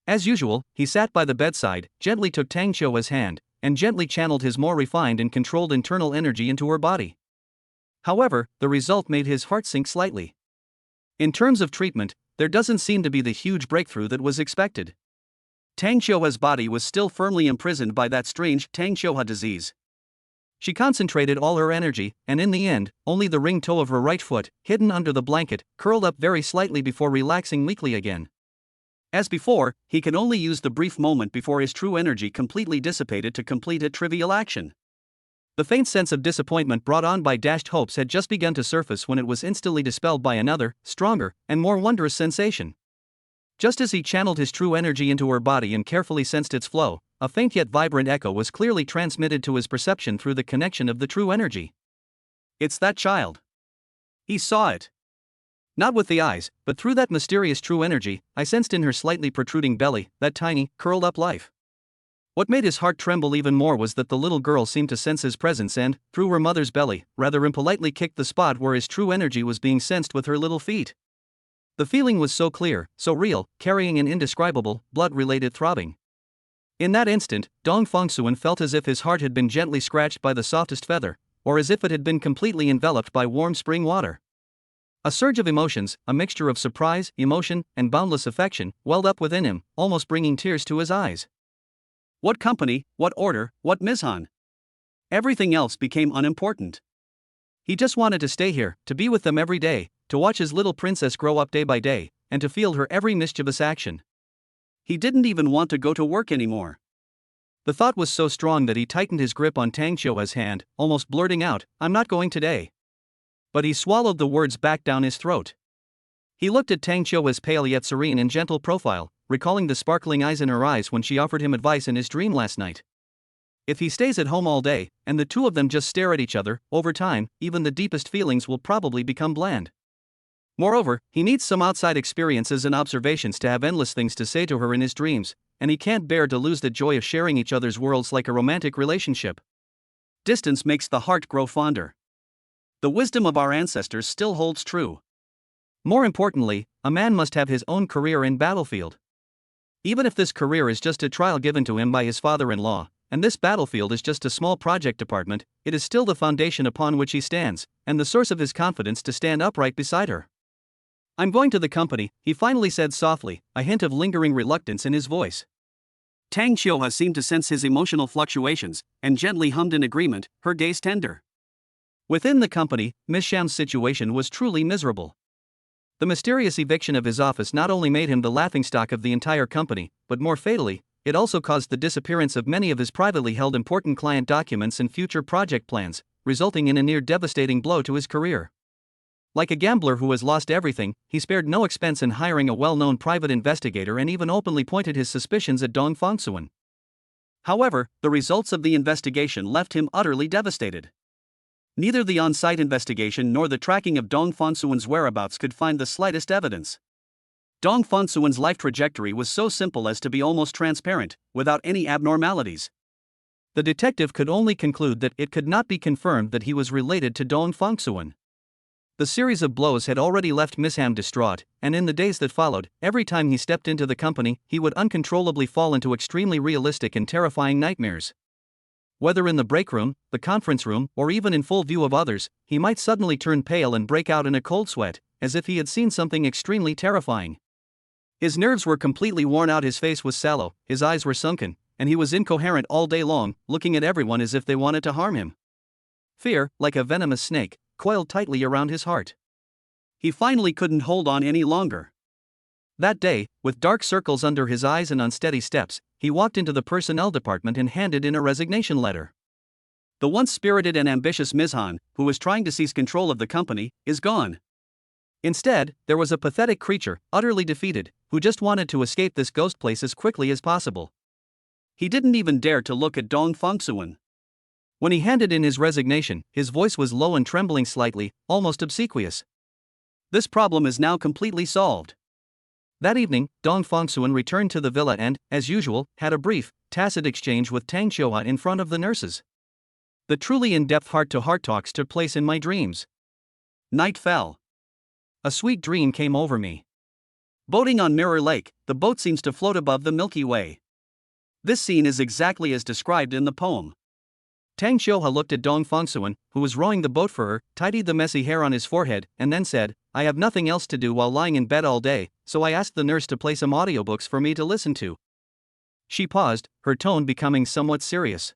As usual, he sat by the bedside, gently took Tang Qiuhe's hand, and gently channeled his more refined and controlled internal energy into her body. However, the result made his heart sink slightly. In terms of treatment, there doesn't seem to be the huge breakthrough that was expected. Tang Qiuhe's body was still firmly imprisoned by that strange Tang Qiuhe disease. She concentrated all her energy, and in the end, only the ring toe of her right foot, hidden under the blanket, curled up very slightly before relaxing weakly again. As before, he could only use the brief moment before his true energy completely dissipated to complete a trivial action. The faint sense of disappointment brought on by dashed hopes had just begun to surface when it was instantly dispelled by another, stronger, and more wondrous sensation. Just as he channeled his true energy into her body and carefully sensed its flow, a faint yet vibrant echo was clearly transmitted to his perception through the connection of the true energy. It's that child. He saw it. Not with the eyes, but through that mysterious true energy, I sensed in her slightly protruding belly, that tiny, curled-up life. What made his heart tremble even more was that the little girl seemed to sense his presence and, through her mother's belly, rather impolitely kicked the spot where his true energy was being sensed with her little feet. The feeling was so clear, so real, carrying an indescribable, blood-related throbbing. In that instant, Dong Fongsuan felt as if his heart had been gently scratched by the softest feather, or as if it had been completely enveloped by warm spring water. A surge of emotions, a mixture of surprise, emotion, and boundless affection, welled up within him, almost bringing tears to his eyes. What company, what order, what Mizhan? Everything else became unimportant. He just wanted to stay here, to be with them every day, to watch his little princess grow up day by day, and to feel her every mischievous action. He didn't even want to go to work anymore. The thought was so strong that he tightened his grip on Tang Qiuhe's hand, almost blurting out, "I'm not going today." But he swallowed the words back down his throat. He looked at Tang Qiuhe's pale yet serene and gentle profile, recalling the sparkling eyes in her eyes when she offered him advice in his dream last night. If he stays at home all day, and the two of them just stare at each other, over time, even the deepest feelings will probably become bland. Moreover, he needs some outside experiences and observations to have endless things to say to her in his dreams, and he can't bear to lose the joy of sharing each other's worlds like a romantic relationship. Distance makes the heart grow fonder. The wisdom of our ancestors still holds true. More importantly, a man must have his own career in battlefield. Even if this career is just a trial given to him by his father-in-law, and this battlefield is just a small project department, it is still the foundation upon which he stands, and the source of his confidence to stand upright beside her. "I'm going to the company," he finally said softly, a hint of lingering reluctance in his voice. Tang Qiuhe seemed to sense his emotional fluctuations, and gently hummed in agreement, her gaze tender. Within the company, Miss Sham's situation was truly miserable. The mysterious eviction of his office not only made him the laughingstock of the entire company, but more fatally, it also caused the disappearance of many of his privately held important client documents and future project plans, resulting in a near devastating blow to his career. Like a gambler who has lost everything, he spared no expense in hiring a well-known private investigator and even openly pointed his suspicions at Dong Fongsuan. However, the results of the investigation left him utterly devastated. Neither the on-site investigation nor the tracking of Dong Fongsuan's whereabouts could find the slightest evidence. Dong Fongsuan's life trajectory was so simple as to be almost transparent, without any abnormalities. The detective could only conclude that it could not be confirmed that he was related to Dong Fongsuan. The series of blows had already left Miss Ham distraught, and in the days that followed, every time he stepped into the company, he would uncontrollably fall into extremely realistic and terrifying nightmares. Whether in the break room, the conference room, or even in full view of others, he might suddenly turn pale and break out in a cold sweat, as if he had seen something extremely terrifying. His nerves were completely worn out, his face was sallow, his eyes were sunken, and he was incoherent all day long, looking at everyone as if they wanted to harm him. Fear, like a venomous snake, coiled tightly around his heart. He finally couldn't hold on any longer. That day, with dark circles under his eyes and unsteady steps, he walked into the personnel department and handed in a resignation letter. The once spirited and ambitious Mizhan, who was trying to seize control of the company, is gone. Instead, there was a pathetic creature, utterly defeated, who just wanted to escape this ghost place as quickly as possible. He didn't even dare to look at Dong Fongsuan. When he handed in his resignation, his voice was low and trembling slightly, almost obsequious. "This problem is now completely solved. That evening, Dong Fongsuan returned to the villa and, as usual, had a brief, tacit exchange with Tang Xiuhua in front of the nurses. The truly in-depth heart-to-heart talks took place in my dreams. Night fell. A sweet dream came over me. Boating on Mirror Lake, the boat seems to float above the Milky Way. This scene is exactly as described in the poem. Tang Xiuhua looked at Dong Fongsuan, who was rowing the boat for her, tidied the messy hair on his forehead, and then said, "I have nothing else to do while lying in bed all day, so I asked the nurse to play some audiobooks for me to listen to." She paused, her tone becoming somewhat serious.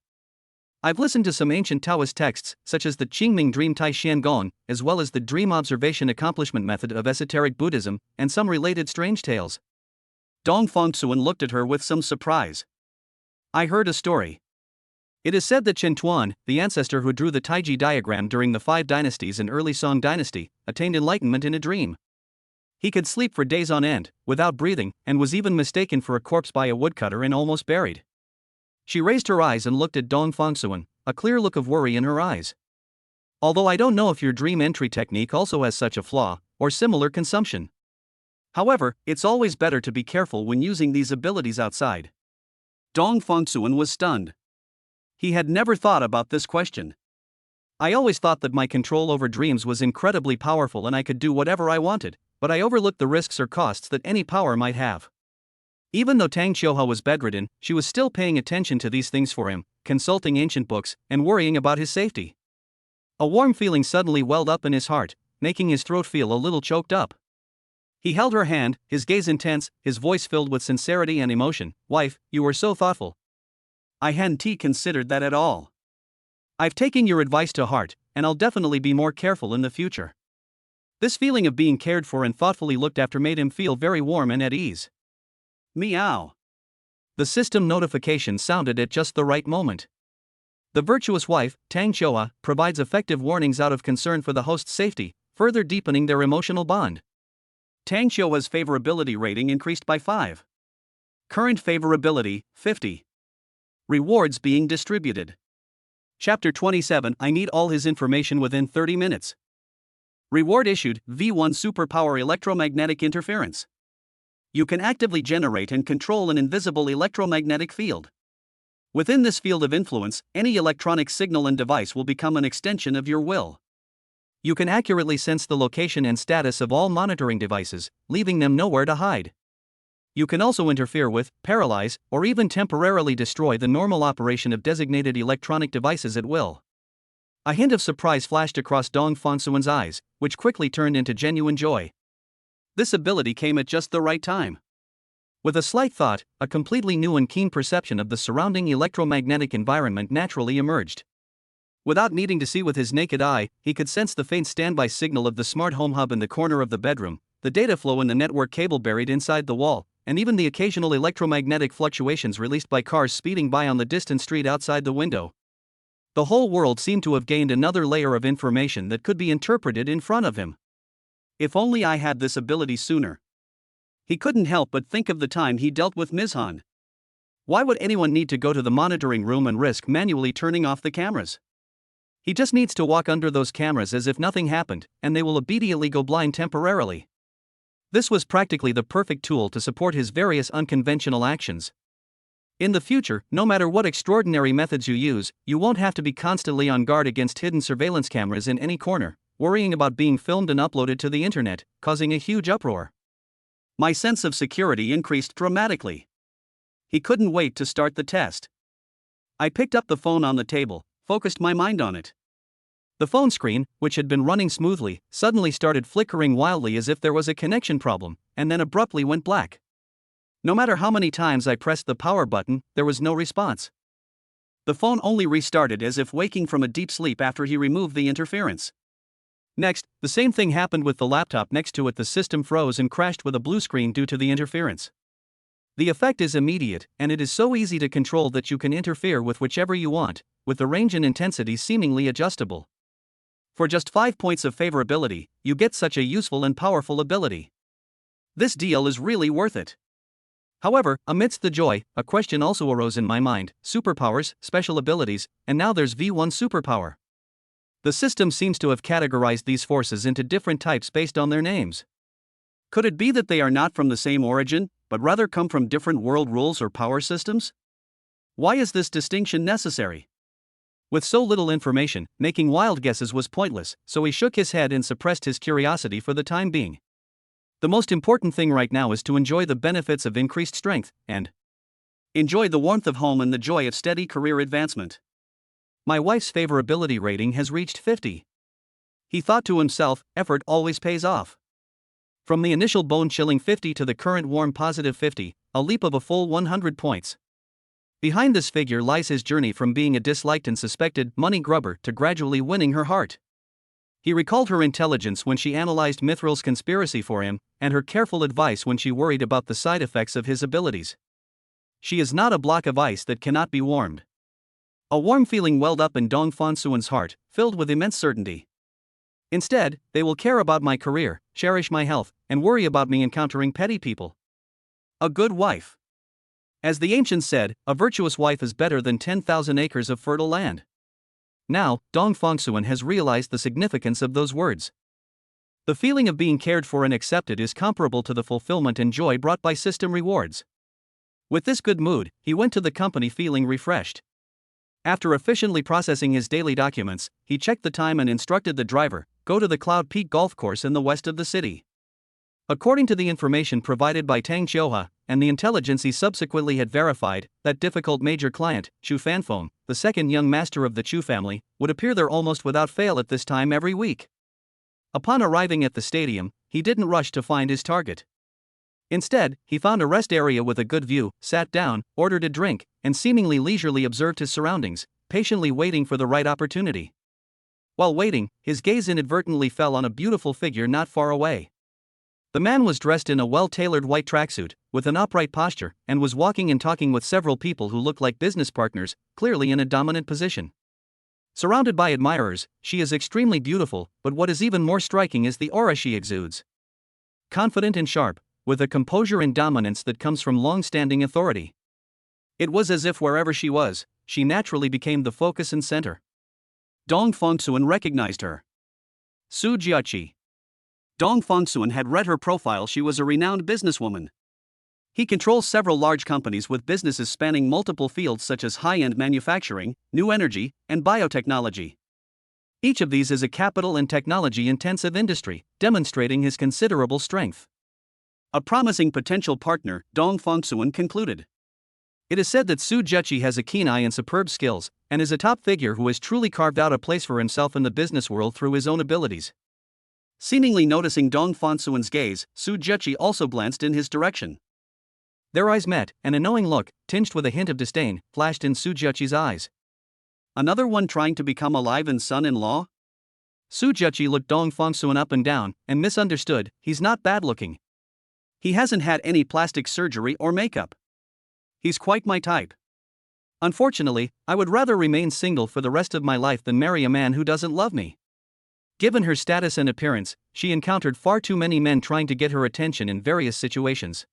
"I've listened to some ancient Taoist texts, such as the Qingming Dream Tai Xian Gong, as well as the Dream Observation Accomplishment Method of Esoteric Buddhism, and some related strange tales." Dong Fongsuan looked at her with some surprise. "I heard a story. It is said that Chen Tuan, the ancestor who drew the Taiji diagram during the 5 dynasties and early Song dynasty, attained enlightenment in a dream. He could sleep for days on end, without breathing, and was even mistaken for a corpse by a woodcutter and almost buried." She raised her eyes and looked at Dong Fongsuan, a clear look of worry in her eyes. "Although I don't know if your dream entry technique also has such a flaw, or similar consumption. However, it's always better to be careful when using these abilities outside." Dong Fongsuan was stunned. He had never thought about this question. "I always thought that my control over dreams was incredibly powerful and I could do whatever I wanted, but I overlooked the risks or costs that any power might have." Even though Tang Xiuhua was bedridden, she was still paying attention to these things for him, consulting ancient books, and worrying about his safety. A warm feeling suddenly welled up in his heart, making his throat feel a little choked up. He held her hand, his gaze intense, his voice filled with sincerity and emotion. "Wife, you were so thoughtful. I hadn't considered that at all. I've taken your advice to heart, and I'll definitely be more careful in the future." This feeling of being cared for and thoughtfully looked after made him feel very warm and at ease. Meow. The system notification sounded at just the right moment. The virtuous wife, Tang Xiuhua, provides effective warnings out of concern for the host's safety, further deepening their emotional bond. Tang Xiuhua's favorability rating increased by 5. Current favorability, 50. Rewards being distributed. Chapter 27. I need all his information within 30 minutes. Reward issued, V1 Superpower Electromagnetic Interference. You can actively generate and control an invisible electromagnetic field. Within this field of influence, any electronic signal and device will become an extension of your will. You can accurately sense the location and status of all monitoring devices, leaving them nowhere to hide. You can also interfere with, paralyze, or even temporarily destroy the normal operation of designated electronic devices at will. A hint of surprise flashed across Dong Fongsuan's eyes, which quickly turned into genuine joy. This ability came at just the right time. With a slight thought, a completely new and keen perception of the surrounding electromagnetic environment naturally emerged. Without needing to see with his naked eye, he could sense the faint standby signal of the smart home hub in the corner of the bedroom, the data flow in the network cable buried inside the wall, and even the occasional electromagnetic fluctuations released by cars speeding by on the distant street outside the window. The whole world seemed to have gained another layer of information that could be interpreted in front of him. If only I had this ability sooner. He couldn't help but think of the time he dealt with Ms. Han. Why would anyone need to go to the monitoring room and risk manually turning off the cameras? He just needs to walk under those cameras as if nothing happened, and they will immediately go blind temporarily. This was practically the perfect tool to support his various unconventional actions. In the future, no matter what extraordinary methods you use, you won't have to be constantly on guard against hidden surveillance cameras in any corner, worrying about being filmed and uploaded to the internet, causing a huge uproar. My sense of security increased dramatically. He couldn't wait to start the test. I picked up the phone on the table, focused my mind on it. The phone screen, which had been running smoothly, suddenly started flickering wildly as if there was a connection problem, and then abruptly went black. No matter how many times I pressed the power button, there was no response. The phone only restarted as if waking from a deep sleep after he removed the interference. Next, the same thing happened with the laptop next to it. The system froze and crashed with a blue screen due to the interference. The effect is immediate, and it is so easy to control that you can interfere with whichever you want, with the range and intensity seemingly adjustable. For just 5 points of favorability, you get such a useful and powerful ability. This deal is really worth it. However, amidst the joy, a question also arose in my mind: superpowers, special abilities, and now there's V1 superpower. The system seems to have categorized these forces into different types based on their names. Could it be that they are not from the same origin, but rather come from different world rules or power systems? Why is this distinction necessary? With so little information, making wild guesses was pointless, so he shook his head and suppressed his curiosity for the time being. The most important thing right now is to enjoy the benefits of increased strength, and enjoy the warmth of home and the joy of steady career advancement. My wife's favorability rating has reached 50. He thought to himself, effort always pays off. From the initial bone-chilling 50 to the current warm positive 50, a leap of a full 100 points. Behind this figure lies his journey from being a disliked and suspected money grubber to gradually winning her heart. He recalled her intelligence when she analyzed Mithril's conspiracy for him, and her careful advice when she worried about the side effects of his abilities. She is not a block of ice that cannot be warmed. A warm feeling welled up in Dong Fonsuan's heart, filled with immense certainty. Instead, they will care about my career, cherish my health, and worry about me encountering petty people. A good wife. As the ancients said, a virtuous wife is better than 10,000 acres of fertile land. Now, Dong Fongsuan has realized the significance of those words. The feeling of being cared for and accepted is comparable to the fulfillment and joy brought by system rewards. With this good mood, he went to the company feeling refreshed. After efficiently processing his daily documents, he checked the time and instructed the driver, go to the Cloud Peak golf course in the west of the city. According to the information provided by Tang Xiuhua, and the intelligence he subsequently had verified, that difficult major client, Chu Fanfeng, the second young master of the Chu family, would appear there almost without fail at this time every week. Upon arriving at the stadium, he didn't rush to find his target. Instead, he found a rest area with a good view, sat down, ordered a drink, and seemingly leisurely observed his surroundings, patiently waiting for the right opportunity. While waiting, his gaze inadvertently fell on a beautiful figure not far away. The man was dressed in a well-tailored white tracksuit, with an upright posture, and was walking and talking with several people who looked like business partners, clearly in a dominant position. Surrounded by admirers, she is extremely beautiful, but what is even more striking is the aura she exudes. Confident and sharp, with a composure and dominance that comes from long-standing authority. It was as if wherever she was, she naturally became the focus and center. Dong Fongsuan recognized her. Su Jiaqi. Dong Fongsuan had read her profile. She was a renowned businesswoman. He controls several large companies with businesses spanning multiple fields such as high-end manufacturing, new energy, and biotechnology. Each of these is a capital and technology-intensive industry, demonstrating his considerable strength. A promising potential partner, Dong Fongsuan concluded. It is said that Su Jiaqi has a keen eye and superb skills, and is a top figure who has truly carved out a place for himself in the business world through his own abilities. Seemingly noticing Dong Fongsuan's gaze, Su Jiaqi also glanced in his direction. Their eyes met, and a knowing look, tinged with a hint of disdain, flashed in Su Jiaqi's eyes. Another one trying to become Aliven's son-in-law? Su Jiaqi looked Dong Fongsuan up and down, and misunderstood. He's not bad-looking. He hasn't had any plastic surgery or makeup. He's quite my type. Unfortunately, I would rather remain single for the rest of my life than marry a man who doesn't love me. Given her status and appearance, she encountered far too many men trying to get her attention in various situations.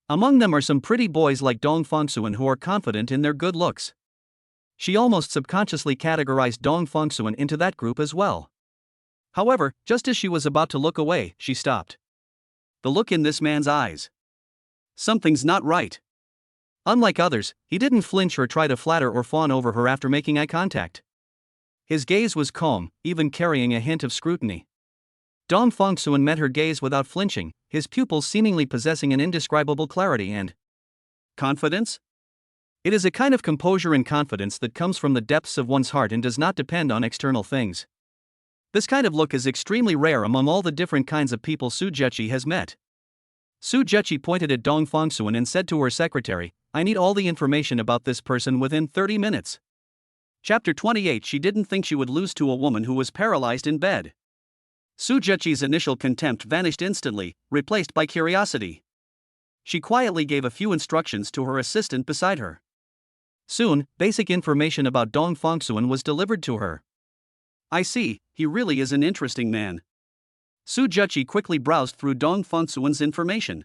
Among them are some pretty boys like Dong Fongsuan who are confident in their good looks. She almost subconsciously categorized Dong Fongsuan into that group as well. However, just as she was about to look away, she stopped. The look in this man's eyes. Something's not right. Unlike others, he didn't flinch or try to flatter or fawn over her after making eye contact. His gaze was calm, even carrying a hint of scrutiny. Dong Fongsuan met her gaze without flinching, his pupils seemingly possessing an indescribable clarity and confidence? It is a kind of composure and confidence that comes from the depths of one's heart and does not depend on external things. This kind of look is extremely rare among all the different kinds of people Su Jiaqi has met. Su Jiaqi pointed at Dong Fongsuan and said to her secretary, I need all the information about this person within 30 minutes. Chapter 28. She didn't think she would lose to a woman who was paralyzed in bed. Su Jiaqi's initial contempt vanished instantly, replaced by curiosity. She quietly gave a few instructions to her assistant beside her. Soon, basic information about Dong Fongsuan was delivered to her. I see, he really is an interesting man. Su Jiaqi quickly browsed through Dong Fongsuan's information.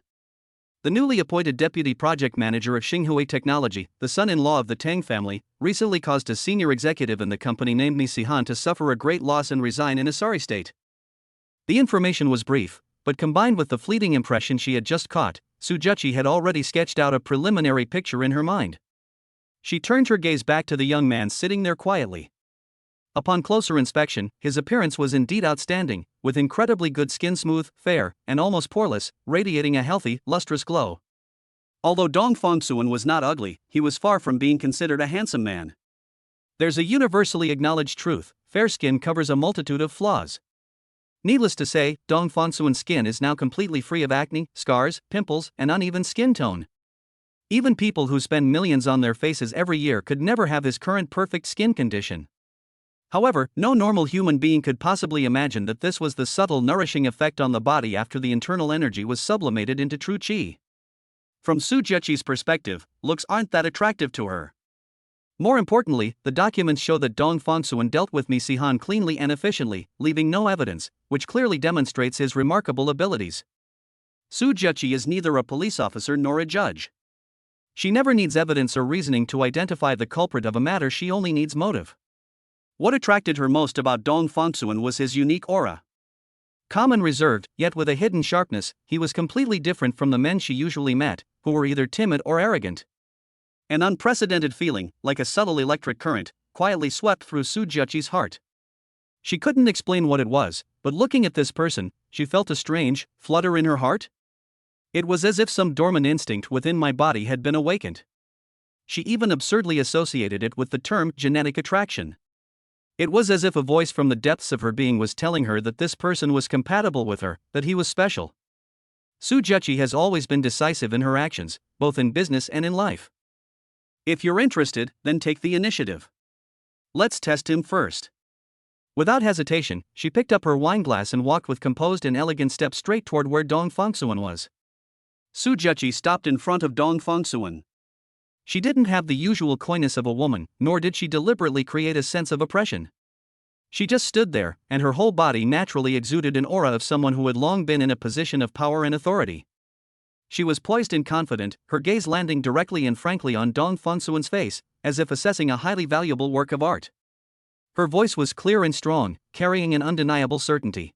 The newly appointed deputy project manager of Xinghui Technology, the son-in-law of the Tang family, recently caused a senior executive in the company named Mi Sihan to suffer a great loss and resign in a sorry state. The information was brief, but combined with the fleeting impression she had just caught, Sujuchi had already sketched out a preliminary picture in her mind. She turned her gaze back to the young man sitting there quietly. Upon closer inspection, his appearance was indeed outstanding, with incredibly good skin, smooth, fair, and almost poreless, radiating a healthy, lustrous glow. Although Dong Fongsuan was not ugly, he was far from being considered a handsome man. There's a universally acknowledged truth: fair skin covers a multitude of flaws. Needless to say, Dong Fongsuan's skin is now completely free of acne, scars, pimples, and uneven skin tone. Even people who spend millions on their faces every year could never have his current perfect skin condition. However, no normal human being could possibly imagine that this was the subtle nourishing effect on the body after the internal energy was sublimated into true qi. From Sujuchi's perspective, looks aren't that attractive to her. More importantly, the documents show that Dong Fongsuan dealt with Mi Sihan cleanly and efficiently, leaving no evidence, which clearly demonstrates his remarkable abilities. Sujuchi is neither a police officer nor a judge. She never needs evidence or reasoning to identify the culprit of a matter, she only needs motive. What attracted her most about Dong Fongsuan was his unique aura. Calm and reserved, yet with a hidden sharpness, he was completely different from the men she usually met, who were either timid or arrogant. An unprecedented feeling, like a subtle electric current, quietly swept through Sujuchi's heart. She couldn't explain what it was, but looking at this person, she felt a strange flutter in her heart. It was as if some dormant instinct within my body had been awakened. She even absurdly associated it with the term genetic attraction. It was as if a voice from the depths of her being was telling her that this person was compatible with her, that he was special. Sujuchi has always been decisive in her actions, both in business and in life. If you're interested, then take the initiative. Let's test him first. Without hesitation, she picked up her wineglass and walked with composed and elegant steps straight toward where Dong Fongsuan was. Sujuchi stopped in front of Dong Fongsuan. She didn't have the usual coyness of a woman, nor did she deliberately create a sense of oppression. She just stood there, and her whole body naturally exuded an aura of someone who had long been in a position of power and authority. She was poised and confident, her gaze landing directly and frankly on Dong Fongsuan's face, as if assessing a highly valuable work of art. Her voice was clear and strong, carrying an undeniable certainty.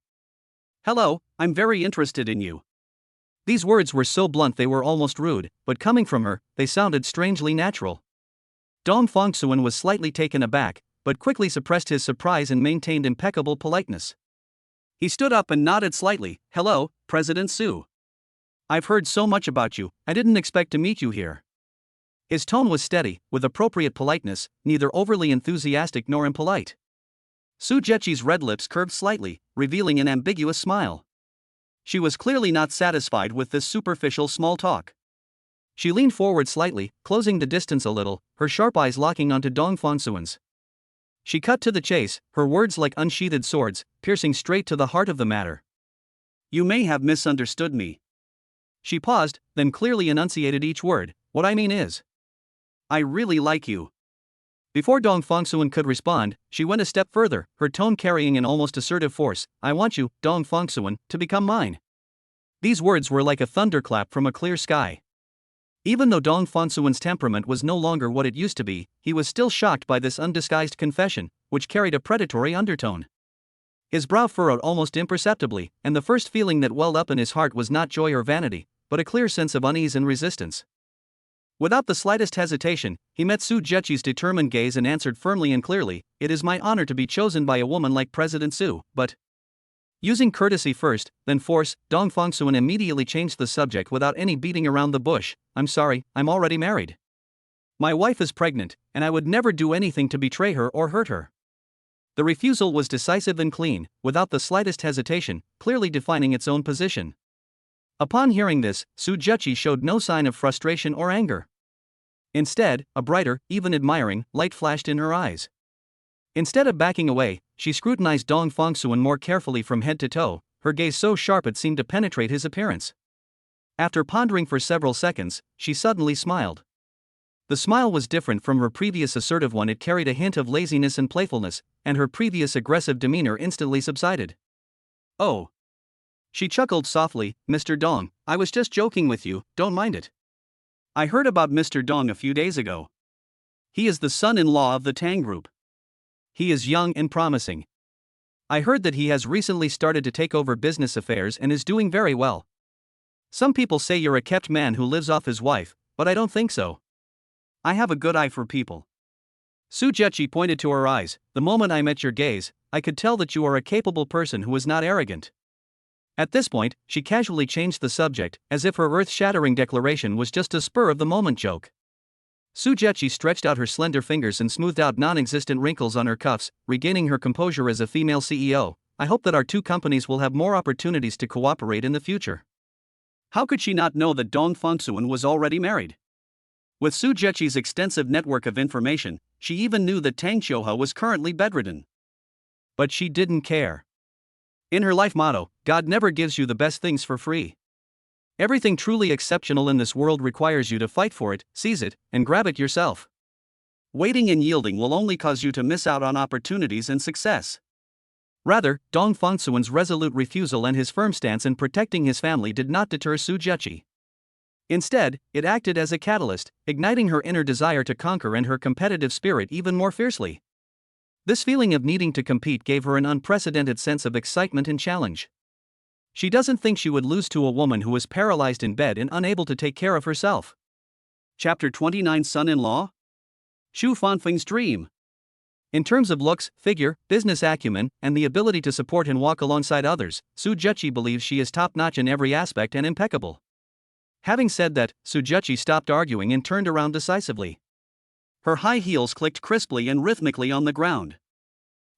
"Hello, I'm very interested in you." These words were so blunt they were almost rude, but coming from her, they sounded strangely natural. Dong Fongsuan was slightly taken aback, but quickly suppressed his surprise and maintained impeccable politeness. He stood up and nodded slightly. "Hello, President Su. I've heard so much about you, I didn't expect to meet you here." His tone was steady, with appropriate politeness, neither overly enthusiastic nor impolite. Sujuchi's red lips curved slightly, revealing an ambiguous smile. She was clearly not satisfied with this superficial small talk. She leaned forward slightly, closing the distance a little, her sharp eyes locking onto Dong Fongsuan's. She cut to the chase, her words like unsheathed swords, piercing straight to the heart of the matter. "You may have misunderstood me." She paused, then clearly enunciated each word. "What I mean is, I really like you." Before Dong Fongsuan could respond, she went a step further, her tone carrying an almost assertive force. "I want you, Dong Fongsuan, to become mine." These words were like a thunderclap from a clear sky. Even though Dong Fongsuan's temperament was no longer what it used to be, he was still shocked by this undisguised confession, which carried a predatory undertone. His brow furrowed almost imperceptibly, and the first feeling that welled up in his heart was not joy or vanity, but a clear sense of unease and resistance. Without the slightest hesitation, he met Sujuchi's determined gaze and answered firmly and clearly, "It is my honor to be chosen by a woman like President Su, but..." Using courtesy first, then force, Dong Fongsuan immediately changed the subject without any beating around the bush. "I'm sorry, I'm already married. My wife is pregnant, and I would never do anything to betray her or hurt her." The refusal was decisive and clean, without the slightest hesitation, clearly defining its own position. Upon hearing this, Sujuchi showed no sign of frustration or anger. Instead, a brighter, even admiring, light flashed in her eyes. Instead of backing away, she scrutinized Dong Fongsuan more carefully from head to toe, her gaze so sharp it seemed to penetrate his appearance. After pondering for several seconds, she suddenly smiled. The smile was different from her previous assertive one. It carried a hint of laziness and playfulness, and her previous aggressive demeanor instantly subsided. "Oh." She chuckled softly. "Mr. Dong, I was just joking with you, don't mind it. I heard about Mr. Dong a few days ago. He is the son-in-law of the Tang Group. He is young and promising. I heard that he has recently started to take over business affairs and is doing very well. Some people say you're a kept man who lives off his wife, but I don't think so. I have a good eye for people. Sujechi pointed to her eyes. The moment I met your gaze, I could tell that you are a capable person who is not arrogant. At this point, she casually changed the subject, as if her earth-shattering declaration was just a spur-of-the-moment joke. Sujechi stretched out her slender fingers and smoothed out non-existent wrinkles on her cuffs, regaining her composure as a female CEO. I hope that our two companies will have more opportunities to cooperate in the future. How could she not know that Dong Fongsuan was already married? With Sujechi's extensive network of information, she even knew that Tang Xiuhe was currently bedridden. But she didn't care. In her life motto, God never gives you the best things for free. Everything truly exceptional in this world requires you to fight for it, seize it, and grab it yourself. Waiting and yielding will only cause you to miss out on opportunities and success. Rather, Dong Fongsuan's resolute refusal and his firm stance in protecting his family did not deter Sujechi. Instead, it acted as a catalyst, igniting her inner desire to conquer and her competitive spirit even more fiercely. This feeling of needing to compete gave her an unprecedented sense of excitement and challenge. She doesn't think she would lose to a woman who is paralyzed in bed and unable to take care of herself. Chapter 29 Son-in-Law? Xu Fanfeng's Dream. In terms of looks, figure, business acumen, and the ability to support and walk alongside others, Sujechi believes she is top-notch in every aspect and impeccable. Having said that, Sujechi stopped arguing and turned around decisively. Her high heels clicked crisply and rhythmically on the ground.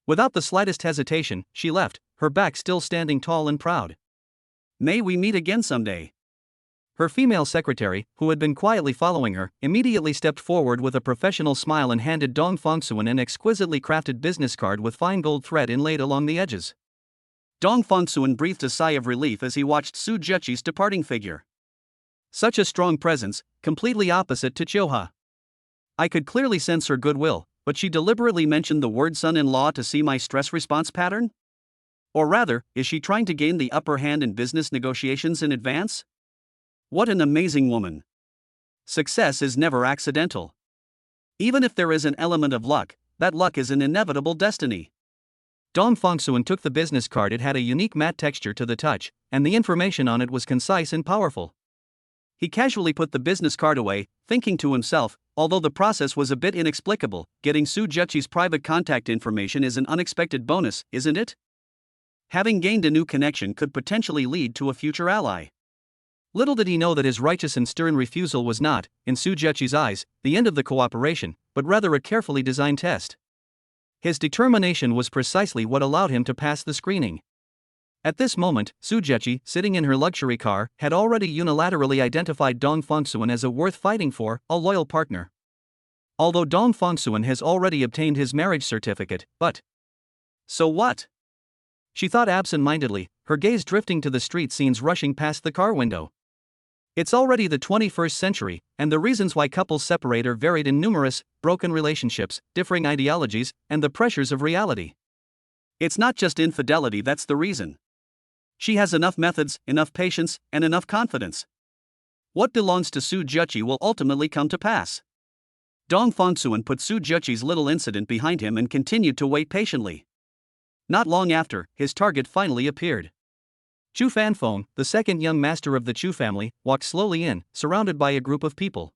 Without the slightest hesitation, she left, her back still standing tall and proud. May we meet again someday. Her female secretary, who had been quietly following her, immediately stepped forward with a professional smile and handed Dong Fongsuan an exquisitely crafted business card with fine gold thread inlaid along the edges. Dong Fongsuan breathed a sigh of relief as he watched Sujechi's departing figure. Such a strong presence, completely opposite to Xiuhe. I could clearly sense her goodwill, but she deliberately mentioned the word son-in-law to see my stress response pattern? Or rather, is she trying to gain the upper hand in business negotiations in advance? What an amazing woman. Success is never accidental. Even if there is an element of luck, that luck is an inevitable destiny. Dong Fongsuan took the business card. It had a unique matte texture to the touch, and the information on it was concise and powerful. He casually put the business card away, thinking to himself, although the process was a bit inexplicable, getting Sujechi's private contact information is an unexpected bonus, isn't it? Having gained a new connection could potentially lead to a future ally. Little did he know that his righteous and stern refusal was not, in Sujechi's eyes, the end of the cooperation, but rather a carefully designed test. His determination was precisely what allowed him to pass the screening. At this moment, Sujechi, sitting in her luxury car, had already unilaterally identified Dong Fongsuan as a worth fighting for, a loyal partner. Although Dong Fongsuan has already obtained his marriage certificate, but so what? She thought absent-mindedly, her gaze drifting to the street scenes rushing past the car window. It's already the 21st century, and the reasons why couples separate are varied in numerous, broken relationships, differing ideologies, and the pressures of reality. It's not just infidelity that's the reason. She has enough methods, enough patience, and enough confidence. What belongs to Sujechi will ultimately come to pass. Dong Fongsuan put Sujechi's little incident behind him and continued to wait patiently. Not long after, his target finally appeared. Chu Fanfeng, the second young master of the Chu family, walked slowly in, surrounded by a group of people.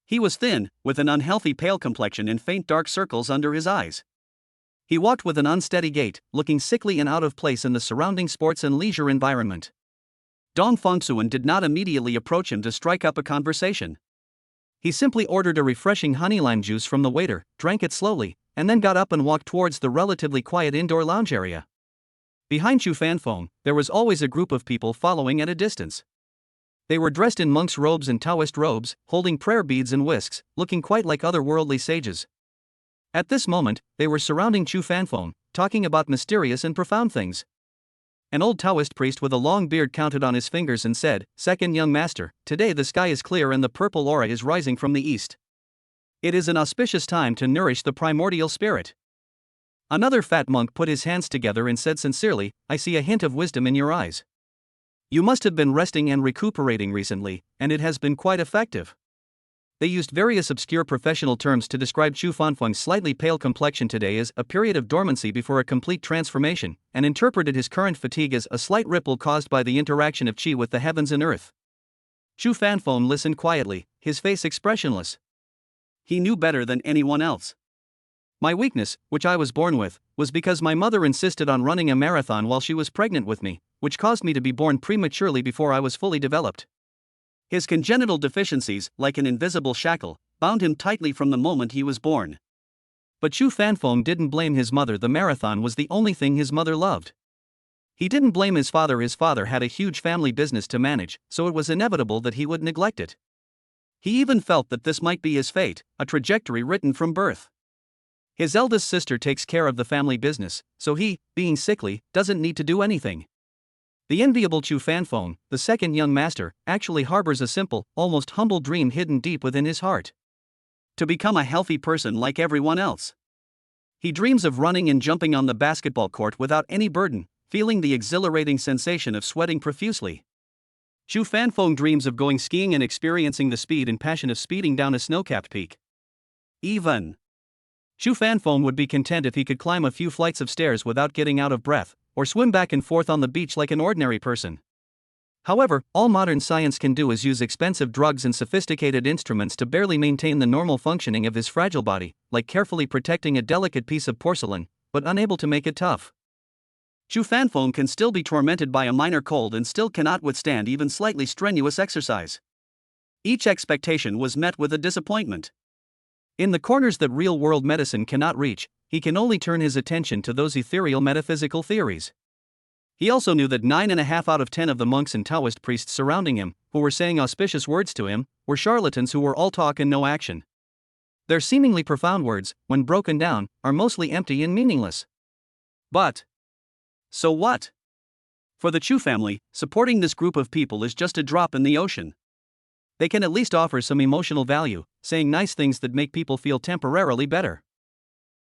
He was thin, with an unhealthy pale complexion and faint dark circles under his eyes. He walked with an unsteady gait, looking sickly and out of place in the surrounding sports and leisure environment. Dong Fongsuan did not immediately approach him to strike up a conversation. He simply ordered a refreshing honey lime juice from the waiter, drank it slowly, and then got up and walked towards the relatively quiet indoor lounge area. Behind Chu Fanfeng, there was always a group of people following at a distance. They were dressed in monk's robes and Taoist robes, holding prayer beads and whisks, looking quite like otherworldly sages. At this moment, they were surrounding Chu Fanfeng, talking about mysterious and profound things. An old Taoist priest with a long beard counted on his fingers and said, "Second young master, today the sky is clear and the purple aura is rising from the east. It is an auspicious time to nourish the primordial spirit." Another fat monk put his hands together and said sincerely, "I see a hint of wisdom in your eyes. You must have been resting and recuperating recently, and it has been quite effective." They used various obscure professional terms to describe Chu Fanfeng's slightly pale complexion today as a period of dormancy before a complete transformation, and interpreted his current fatigue as a slight ripple caused by the interaction of qi with the heavens and earth. Chu Fanfeng listened quietly, his face expressionless. He knew better than anyone else. My weakness, which I was born with, was because my mother insisted on running a marathon while she was pregnant with me, which caused me to be born prematurely before I was fully developed. His congenital deficiencies, like an invisible shackle, bound him tightly from the moment he was born. But Chu Fanfeng didn't blame his mother. The marathon was the only thing his mother loved. He didn't blame his father. His father had a huge family business to manage, so it was inevitable that he would neglect it. He even felt that this might be his fate, a trajectory written from birth. His eldest sister takes care of the family business, so he, being sickly, doesn't need to do anything. The enviable Chu Fanfeng, the second young master, actually harbors a simple, almost humble dream hidden deep within his heart. To become a healthy person like everyone else. He dreams of running and jumping on the basketball court without any burden, feeling the exhilarating sensation of sweating profusely. Chu Fanfeng dreams of going skiing and experiencing the speed and passion of speeding down a snow-capped peak. Even Chu Fanfeng would be content if he could climb a few flights of stairs without getting out of breath, or swim back and forth on the beach like an ordinary person. However, all modern science can do is use expensive drugs and sophisticated instruments to barely maintain the normal functioning of his fragile body, like carefully protecting a delicate piece of porcelain, but unable to make it tough. Chu Fanfeng can still be tormented by a minor cold and still cannot withstand even slightly strenuous exercise. Each expectation was met with a disappointment. In the corners that real-world medicine cannot reach, he can only turn his attention to those ethereal metaphysical theories. He also knew that 9.5 out of 10 of the monks and Taoist priests surrounding him, who were saying auspicious words to him, were charlatans who were all talk and no action. Their seemingly profound words, when broken down, are mostly empty and meaningless. But so what? For the Chu family, supporting this group of people is just a drop in the ocean. They can at least offer some emotional value, saying nice things that make people feel temporarily better.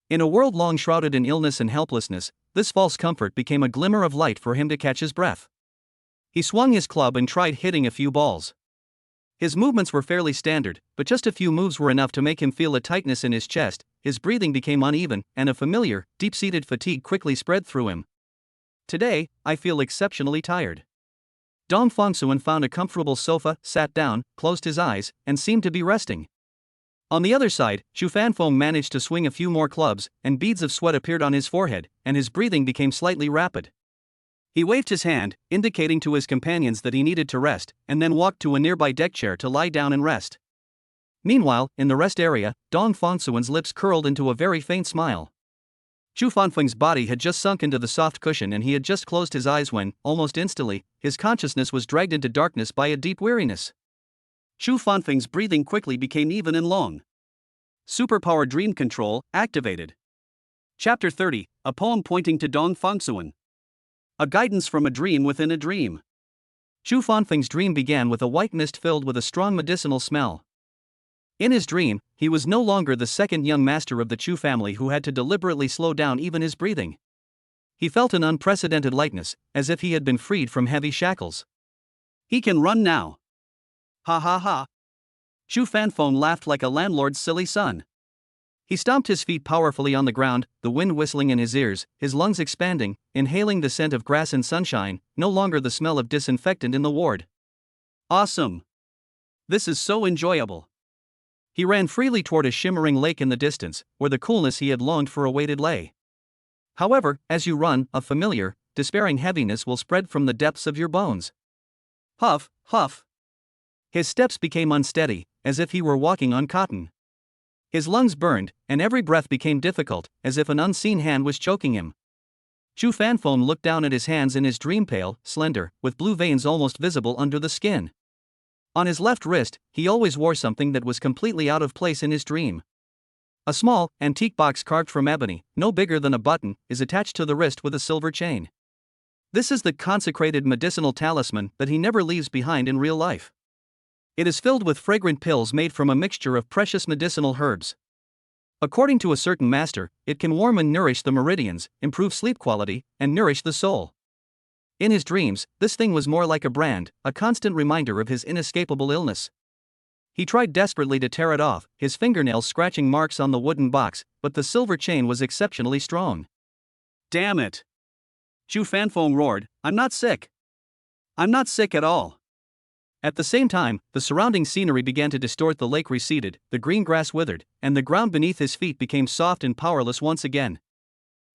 In a world long shrouded in illness and helplessness, this false comfort became a glimmer of light for him to catch his breath. He swung his club and tried hitting a few balls. His movements were fairly standard, but just a few moves were enough to make him feel a tightness in his chest. His breathing became uneven, and a familiar, deep-seated fatigue quickly spread through him. Today, I feel exceptionally tired. Dong Fongsuan found a comfortable sofa, sat down, closed his eyes, and seemed to be resting. On the other side, Chu Fanfeng managed to swing a few more clubs, and beads of sweat appeared on his forehead, and his breathing became slightly rapid. He waved his hand, indicating to his companions that he needed to rest, and then walked to a nearby deck chair to lie down and rest. Meanwhile, in the rest area, Dong Fongsuan's lips curled into a very faint smile. Chu Fanfeng's body had just sunk into the soft cushion and he had just closed his eyes when, almost instantly, his consciousness was dragged into darkness by a deep weariness. Chu Fanfeng's breathing quickly became even and long. Superpower Dream Control activated. Chapter 30, a poem pointing to Dong Fongsuan. A guidance from a dream within a dream. Chu Fanfeng's dream began with a white mist filled with a strong medicinal smell. In his dream, he was no longer the second young master of the Chu family who had to deliberately slow down even his breathing. He felt an unprecedented lightness, as if he had been freed from heavy shackles. He can run now. Ha ha ha. Chu Fanfeng laughed like a landlord's silly son. He stomped his feet powerfully on the ground, the wind whistling in his ears, his lungs expanding, inhaling the scent of grass and sunshine, no longer the smell of disinfectant in the ward. Awesome. This is so enjoyable. He ran freely toward a shimmering lake in the distance, where the coolness he had longed for awaited lay. However, as you run, a familiar, despairing heaviness will spread from the depths of your bones. Huff, huff. His steps became unsteady, as if he were walking on cotton. His lungs burned, and every breath became difficult, as if an unseen hand was choking him. Chu Fanfeng looked down at his hands in his dream, pale, slender, with blue veins almost visible under the skin. On his left wrist, he always wore something that was completely out of place in his dream. A small, antique box carved from ebony, no bigger than a button, is attached to the wrist with a silver chain. This is the consecrated medicinal talisman that he never leaves behind in real life. It is filled with fragrant pills made from a mixture of precious medicinal herbs. According to a certain master, it can warm and nourish the meridians, improve sleep quality, and nourish the soul. In his dreams, this thing was more like a brand, a constant reminder of his inescapable illness. He tried desperately to tear it off, his fingernails scratching marks on the wooden box, but the silver chain was exceptionally strong. Damn it! Chu Fanfeng roared, I'm not sick. I'm not sick at all. At the same time, the surrounding scenery began to distort. The lake receded, the green grass withered, and the ground beneath his feet became soft and powerless once again.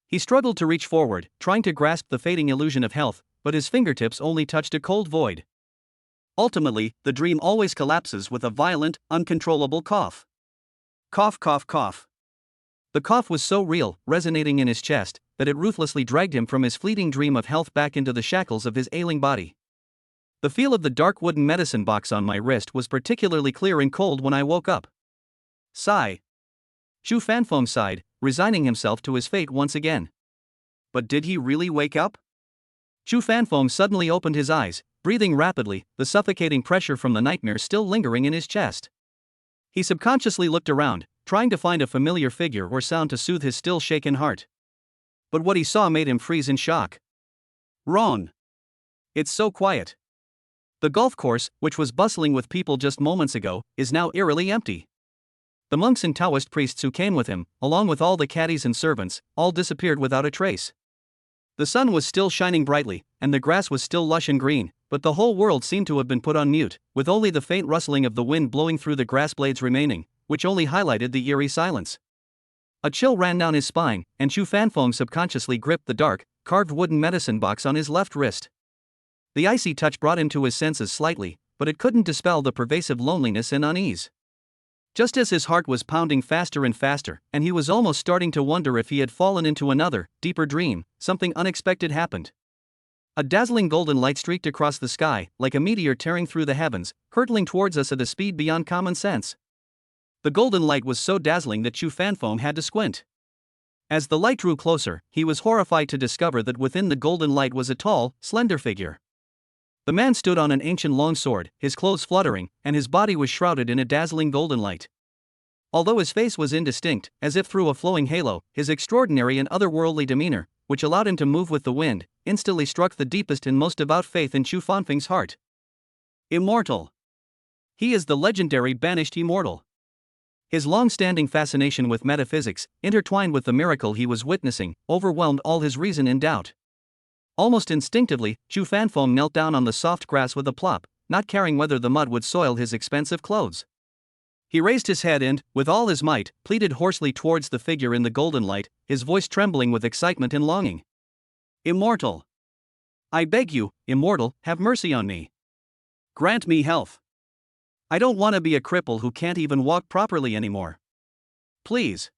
He struggled to reach forward, trying to grasp the fading illusion of health, but his fingertips only touched a cold void. Ultimately, the dream always collapses with a violent, uncontrollable cough. Cough, cough, cough. The cough was so real, resonating in his chest, that it ruthlessly dragged him from his fleeting dream of health back into the shackles of his ailing body. The feel of the dark wooden medicine box on my wrist was particularly clear and cold when I woke up. Sigh. Chu Fanfeng sighed, resigning himself to his fate once again. But did he really wake up? Chu Fanfeng suddenly opened his eyes, breathing rapidly, the suffocating pressure from the nightmare still lingering in his chest. He subconsciously looked around, trying to find a familiar figure or sound to soothe his still shaken heart. But what he saw made him freeze in shock. Wrong. It's so quiet. The golf course, which was bustling with people just moments ago, is now eerily empty. The monks and Taoist priests who came with him, along with all the caddies and servants, all disappeared without a trace. The sun was still shining brightly, and the grass was still lush and green, but the whole world seemed to have been put on mute, with only the faint rustling of the wind blowing through the grass blades remaining, which only highlighted the eerie silence. A chill ran down his spine, and Chu Fanfeng subconsciously gripped the dark, carved wooden medicine box on his left wrist. The icy touch brought him to his senses slightly, but it couldn't dispel the pervasive loneliness and unease. Just as his heart was pounding faster and faster, and he was almost starting to wonder if he had fallen into another, deeper dream, something unexpected happened. A dazzling golden light streaked across the sky, like a meteor tearing through the heavens, hurtling towards us at a speed beyond common sense. The golden light was so dazzling that Chu Fanfeng had to squint. As the light drew closer, he was horrified to discover that within the golden light was a tall, slender figure. The man stood on an ancient long sword, his clothes fluttering, and his body was shrouded in a dazzling golden light. Although his face was indistinct, as if through a flowing halo, his extraordinary and otherworldly demeanor, which allowed him to move with the wind, instantly struck the deepest and most devout faith in Chu Fanfeng's heart. Immortal. He is the legendary banished immortal. His long-standing fascination with metaphysics, intertwined with the miracle he was witnessing, overwhelmed all his reason in doubt. Almost instinctively, Chu Fanfeng knelt down on the soft grass with a plop, not caring whether the mud would soil his expensive clothes. He raised his head and, with all his might, pleaded hoarsely towards the figure in the golden light, his voice trembling with excitement and longing. Immortal. I beg you, immortal, have mercy on me. Grant me health. I don't want to be a cripple who can't even walk properly anymore. Please.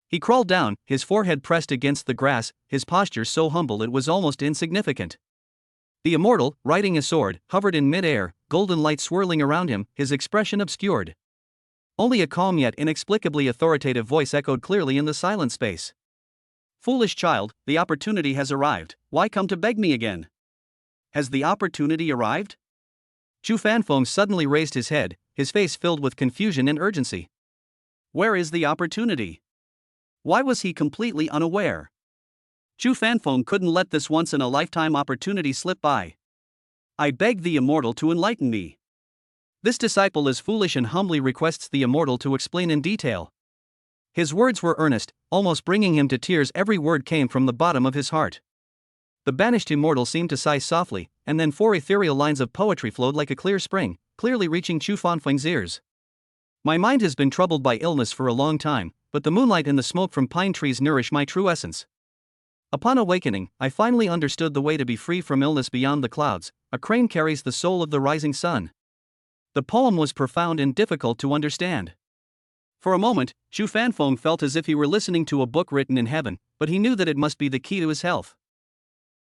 He crawled down, his forehead pressed against the grass, his posture so humble it was almost insignificant. The immortal, riding a sword, hovered in mid-air, golden light swirling around him, his expression obscured. Only a calm yet inexplicably authoritative voice echoed clearly in the silent space. Foolish child, the opportunity has arrived, why come to beg me again? Has the opportunity arrived? Chu Fanfeng suddenly raised his head, his face filled with confusion and urgency. Where is the opportunity? Why was he completely unaware? Chu Fanfeng couldn't let this once-in-a-lifetime opportunity slip by. I beg the immortal to enlighten me. This disciple is foolish and humbly requests the immortal to explain in detail. His words were earnest, almost bringing him to tears. Every word came from the bottom of his heart. The banished immortal seemed to sigh softly, and then 4 ethereal lines of poetry flowed like a clear spring, clearly reaching Chu Fanfeng's ears. My mind has been troubled by illness for a long time, but the moonlight and the smoke from pine trees nourish my true essence. Upon awakening, I finally understood the way to be free from illness beyond the clouds. A crane carries the soul of the rising sun. The poem was profound and difficult to understand. For a moment, Chu Fanfeng felt as if he were listening to a book written in heaven, but he knew that it must be the key to his health.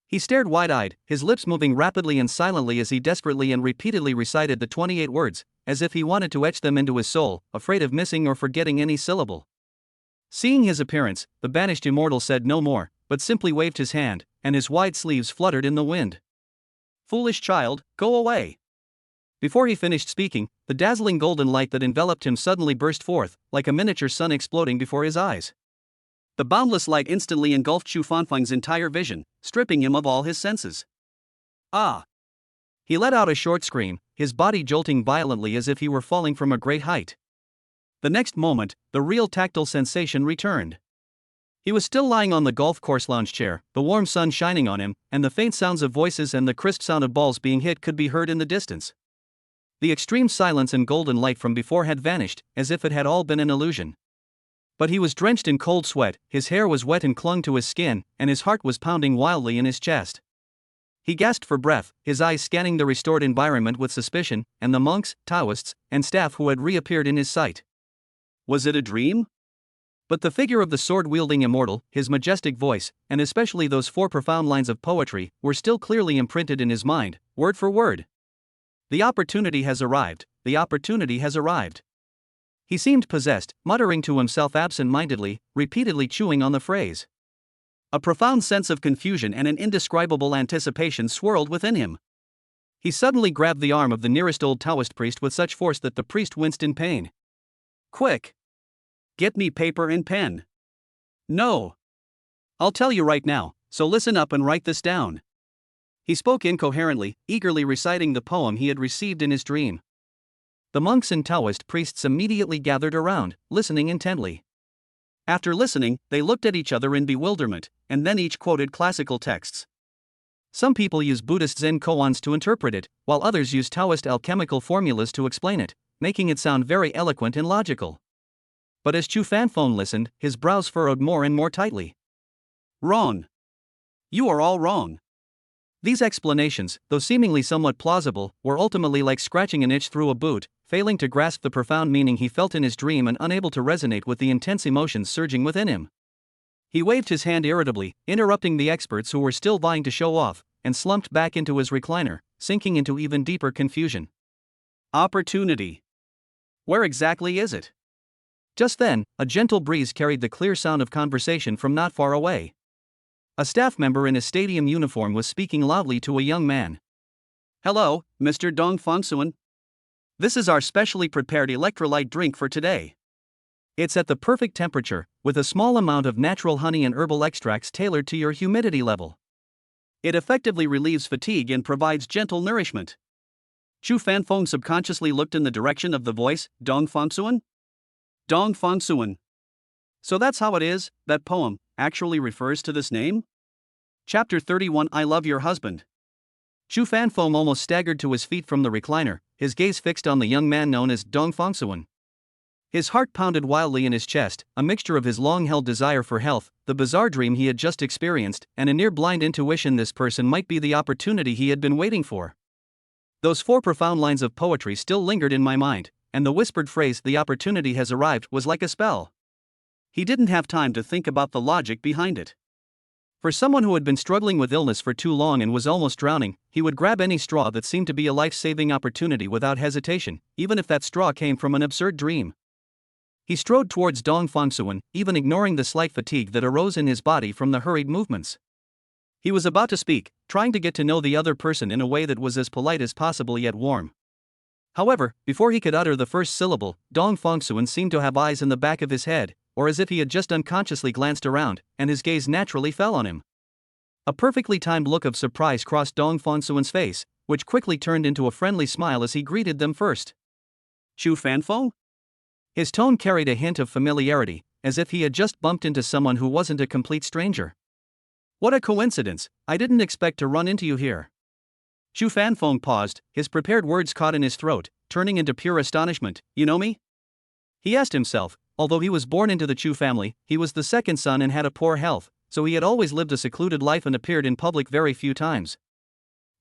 He stared wide-eyed, his lips moving rapidly and silently as he desperately and repeatedly recited the 28 words, as if he wanted to etch them into his soul, afraid of missing or forgetting any syllable. Seeing his appearance, the banished immortal said no more, but simply waved his hand, and his wide sleeves fluttered in the wind. Foolish child, go away. Before he finished speaking, the dazzling golden light that enveloped him suddenly burst forth, like a miniature sun exploding before his eyes. The boundless light instantly engulfed Chu Fanfeng's entire vision, stripping him of all his senses. Ah! He let out a short scream, his body jolting violently as if he were falling from a great height. The next moment, the real tactile sensation returned. He was still lying on the golf course lounge chair, the warm sun shining on him, and the faint sounds of voices and the crisp sound of balls being hit could be heard in the distance. The extreme silence and golden light from before had vanished, as if it had all been an illusion. But he was drenched in cold sweat, his hair was wet and clung to his skin, and his heart was pounding wildly in his chest. He gasped for breath, his eyes scanning the restored environment with suspicion, and the monks, Taoists, and staff who had reappeared in his sight. Was it a dream? But the figure of the sword-wielding immortal, his majestic voice, and especially those 4 profound lines of poetry, were still clearly imprinted in his mind, word for word. The opportunity has arrived, the opportunity has arrived. He seemed possessed, muttering to himself absent-mindedly, repeatedly chewing on the phrase. A profound sense of confusion and an indescribable anticipation swirled within him. He suddenly grabbed the arm of the nearest old Taoist priest with such force that the priest winced in pain. "Quick! Get me paper and pen." "No. I'll tell you right now, so listen up and write this down." He spoke incoherently, eagerly reciting the poem he had received in his dream. The monks and Taoist priests immediately gathered around, listening intently. After listening, they looked at each other in bewilderment, and then each quoted classical texts. Some people use Buddhist Zen koans to interpret it, while others use Taoist alchemical formulas to explain it, making it sound very eloquent and logical. But as Chu Fanfeng listened, his brows furrowed more and more tightly. "Wrong. You are all wrong." These explanations, though seemingly somewhat plausible, were ultimately like scratching an itch through a boot, failing to grasp the profound meaning he felt in his dream and unable to resonate with the intense emotions surging within him. He waved his hand irritably, interrupting the experts who were still vying to show off, and slumped back into his recliner, sinking into even deeper confusion. Opportunity. Where exactly is it? Just then, a gentle breeze carried the clear sound of conversation from not far away. A staff member in a stadium uniform was speaking loudly to a young man. "Hello, Mr. Dong Fongsuan. This is our specially prepared electrolyte drink for today. It's at the perfect temperature, with a small amount of natural honey and herbal extracts tailored to your humidity level. It effectively relieves fatigue and provides gentle nourishment." Chu Fanfeng subconsciously looked in the direction of the voice, Dong Fongsuan? Dong Fongsuan. So that's how it is, that poem actually refers to this name? Chapter 31 I Love Your Husband. Chu Fanfeng almost staggered to his feet from the recliner, his gaze fixed on the young man known as Dong Fongsuan. His heart pounded wildly in his chest, a mixture of his long-held desire for health, the bizarre dream he had just experienced, and a near-blind intuition this person might be the opportunity he had been waiting for. Those 4 profound lines of poetry still lingered in my mind, and the whispered phrase, "the opportunity has arrived," was like a spell. He didn't have time to think about the logic behind it. For someone who had been struggling with illness for too long and was almost drowning, he would grab any straw that seemed to be a life-saving opportunity without hesitation, even if that straw came from an absurd dream. He strode towards Dong Fongsuan, even ignoring the slight fatigue that arose in his body from the hurried movements. He was about to speak, trying to get to know the other person in a way that was as polite as possible yet warm. However, before he could utter the first syllable, Dong Fongsuan seemed to have eyes in the back of his head, or as if he had just unconsciously glanced around, and his gaze naturally fell on him. A perfectly timed look of surprise crossed Dong Fongsuan's face, which quickly turned into a friendly smile as he greeted them first. "Chu Fanfeng?" His tone carried a hint of familiarity, as if he had just bumped into someone who wasn't a complete stranger. "What a coincidence, I didn't expect to run into you here." Chu Fanfeng paused, his prepared words caught in his throat, turning into pure astonishment. "You know me?" He asked himself. Although he was born into the Chu family, he was the second son and had a poor health, so he had always lived a secluded life and appeared in public very few times.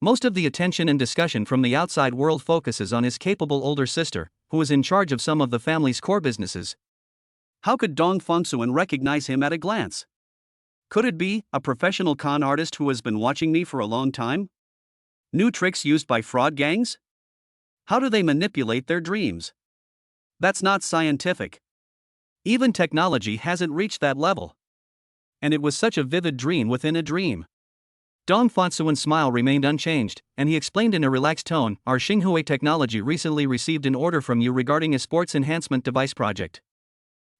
Most of the attention and discussion from the outside world focuses on his capable older sister, who was in charge of some of the family's core businesses. How could Dong Fongsuan recognize him at a glance? Could it be a professional con artist who has been watching me for a long time? New tricks used by fraud gangs? How do they manipulate their dreams? That's not scientific. Even technology hasn't reached that level. And it was such a vivid dream within a dream. Dong Fongsuan's smile remained unchanged, and he explained in a relaxed tone, "Our Xinghui technology recently received an order from you regarding a sports enhancement device project."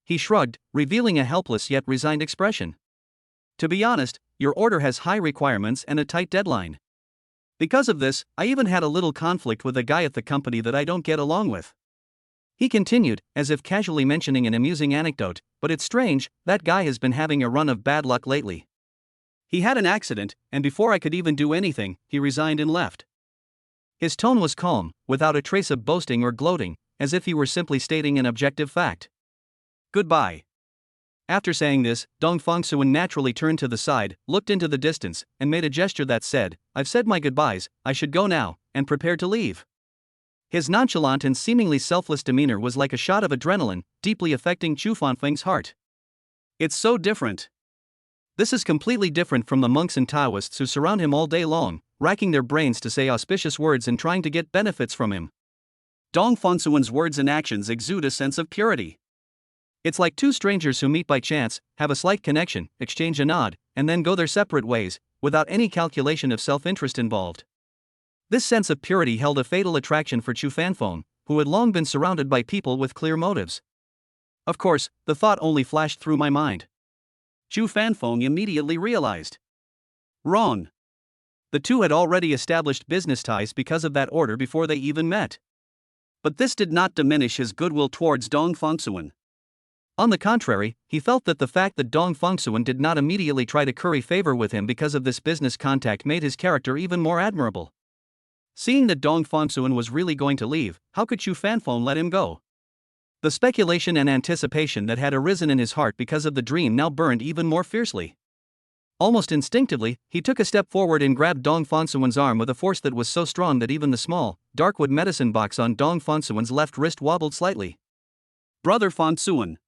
He shrugged, revealing a helpless yet resigned expression. "To be honest, your order has high requirements and a tight deadline. Because of this, I even had a little conflict with a guy at the company that I don't get along with. He continued, as if casually mentioning an amusing anecdote, but it's strange, that guy has been having a run of bad luck lately. He had an accident, and before I could even do anything, he resigned and left. His tone was calm, without a trace of boasting or gloating, as if he were simply stating an objective fact. Goodbye. After saying this, Dong Fongsuan naturally turned to the side, looked into the distance, and made a gesture that said, "I've said my goodbyes, I should go now," and prepared to leave. His nonchalant and seemingly selfless demeanor was like a shot of adrenaline, deeply affecting Chu Fanfeng's heart. It's so different. This is completely different from the monks and Taoists who surround him all day long, racking their brains to say auspicious words and trying to get benefits from him. Dong Fongsuan's words and actions exude a sense of purity. It's like two strangers who meet by chance, have a slight connection, exchange a nod, and then go their separate ways, without any calculation of self-interest involved. This sense of purity held a fatal attraction for Chu Fanfeng, who had long been surrounded by people with clear motives. Of course, the thought only flashed through my mind. Chu Fanfeng immediately realized. Wrong. The two had already established business ties because of that order before they even met. But this did not diminish his goodwill towards Dong Fongsuan. On the contrary, he felt that the fact that Dong Fongsuan did not immediately try to curry favor with him because of this business contact made his character even more admirable. Seeing that Dong Fongsuan was really going to leave, how could Chu Fanfeng let him go? The speculation and anticipation that had arisen in his heart because of the dream now burned even more fiercely. Almost instinctively, he took a step forward and grabbed Dong Fongsuan's arm with a force that was so strong that even the small, darkwood medicine box on Dong Fongsuan's left wrist wobbled slightly. "Brother Fongsuan."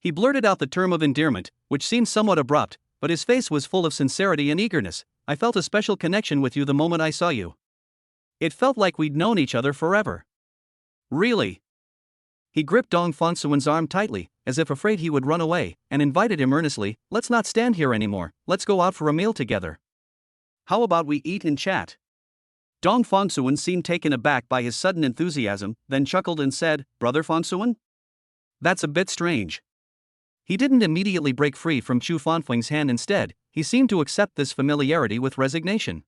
He blurted out the term of endearment, which seemed somewhat abrupt, but his face was full of sincerity and eagerness. "I felt a special connection with you the moment I saw you. It felt like we'd known each other forever." "Really?" He gripped Dong Fongsuan's arm tightly, as if afraid he would run away, and invited him earnestly, "Let's not stand here anymore, let's go out for a meal together. How about we eat and chat?" Dong Fongsuan seemed taken aback by his sudden enthusiasm, then chuckled and said, "Brother Fongsuan? That's a bit strange." He didn't immediately break free from Chu Fanfeng's hand. Instead, he seemed to accept this familiarity with resignation.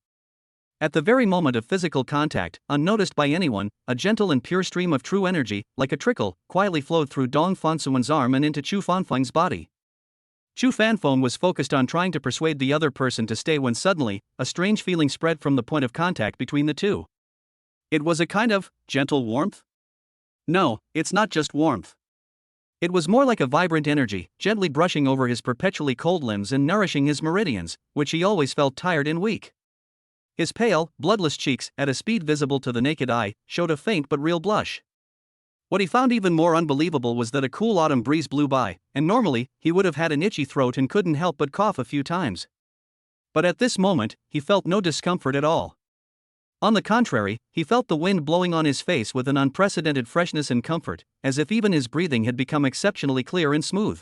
At the very moment of physical contact, unnoticed by anyone, a gentle and pure stream of true energy, like a trickle, quietly flowed through Dong Fongsuan's arm and into Chu Fanfeng's body. Chu Fanfeng was focused on trying to persuade the other person to stay when suddenly, a strange feeling spread from the point of contact between the two. It was a kind of gentle warmth? No, it's not just warmth. It was more like a vibrant energy, gently brushing over his perpetually cold limbs and nourishing his meridians, which he always felt tired and weak. His pale, bloodless cheeks, at a speed visible to the naked eye, showed a faint but real blush. What he found even more unbelievable was that a cool autumn breeze blew by, and normally, he would have had an itchy throat and couldn't help but cough a few times. But at this moment, he felt no discomfort at all. On the contrary, he felt the wind blowing on his face with an unprecedented freshness and comfort, as if even his breathing had become exceptionally clear and smooth.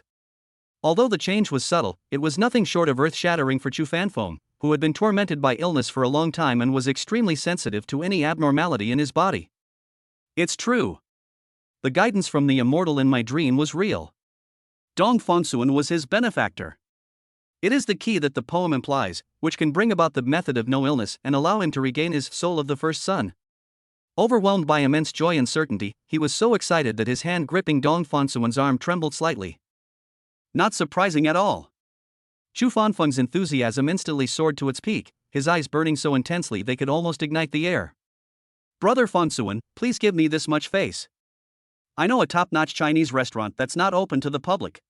Although the change was subtle, it was nothing short of earth-shattering for Chu Fanfeng, who had been tormented by illness for a long time and was extremely sensitive to any abnormality in his body. It's true. The guidance from the immortal in my dream was real. Dong Fongsuan was his benefactor. It is the key that the poem implies, which can bring about the method of no illness and allow him to regain his soul of the first son. Overwhelmed by immense joy and certainty, he was so excited that his hand gripping Dong Fongsuan's arm trembled slightly. Not surprising at all. Chu Fanfeng's enthusiasm instantly soared to its peak, his eyes burning so intensely they could almost ignite the air. "Brother Fongsuan, please give me this much face. I know a top-notch Chinese restaurant that's not open to the public.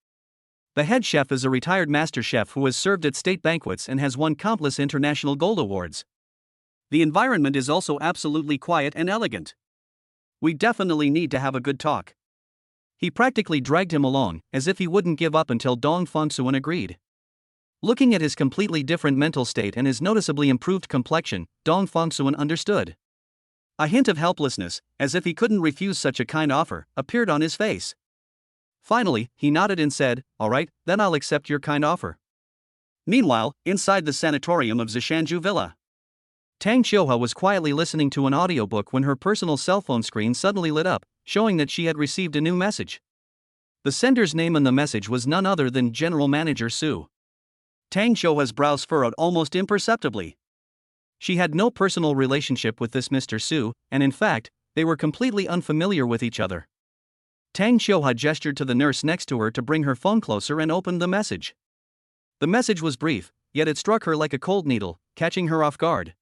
The head chef is a retired master chef who has served at state banquets and has won countless international gold awards. The environment is also absolutely quiet and elegant. We definitely need to have a good talk." He practically dragged him along, as if he wouldn't give up until Dong Fongsuan agreed. Looking at his completely different mental state and his noticeably improved complexion, Dong Fongsuan understood. A hint of helplessness, as if he couldn't refuse such a kind offer, appeared on his face. Finally, he nodded and said, "All right, then I'll accept your kind offer." Meanwhile, inside the sanatorium of Zishanju Villa, Tang Qiuhua was quietly listening to an audiobook when her personal cell phone screen suddenly lit up, showing that she had received a new message. The sender's name on the message was none other than General Manager Su. Tang Qiuhua's brows furrowed almost imperceptibly. She had no personal relationship with this Mr. Su, and in fact, they were completely unfamiliar with each other. Tang Xiuha gestured to the nurse next to her to bring her phone closer and opened the message. The message was brief, yet it struck her like a cold needle, catching her off guard.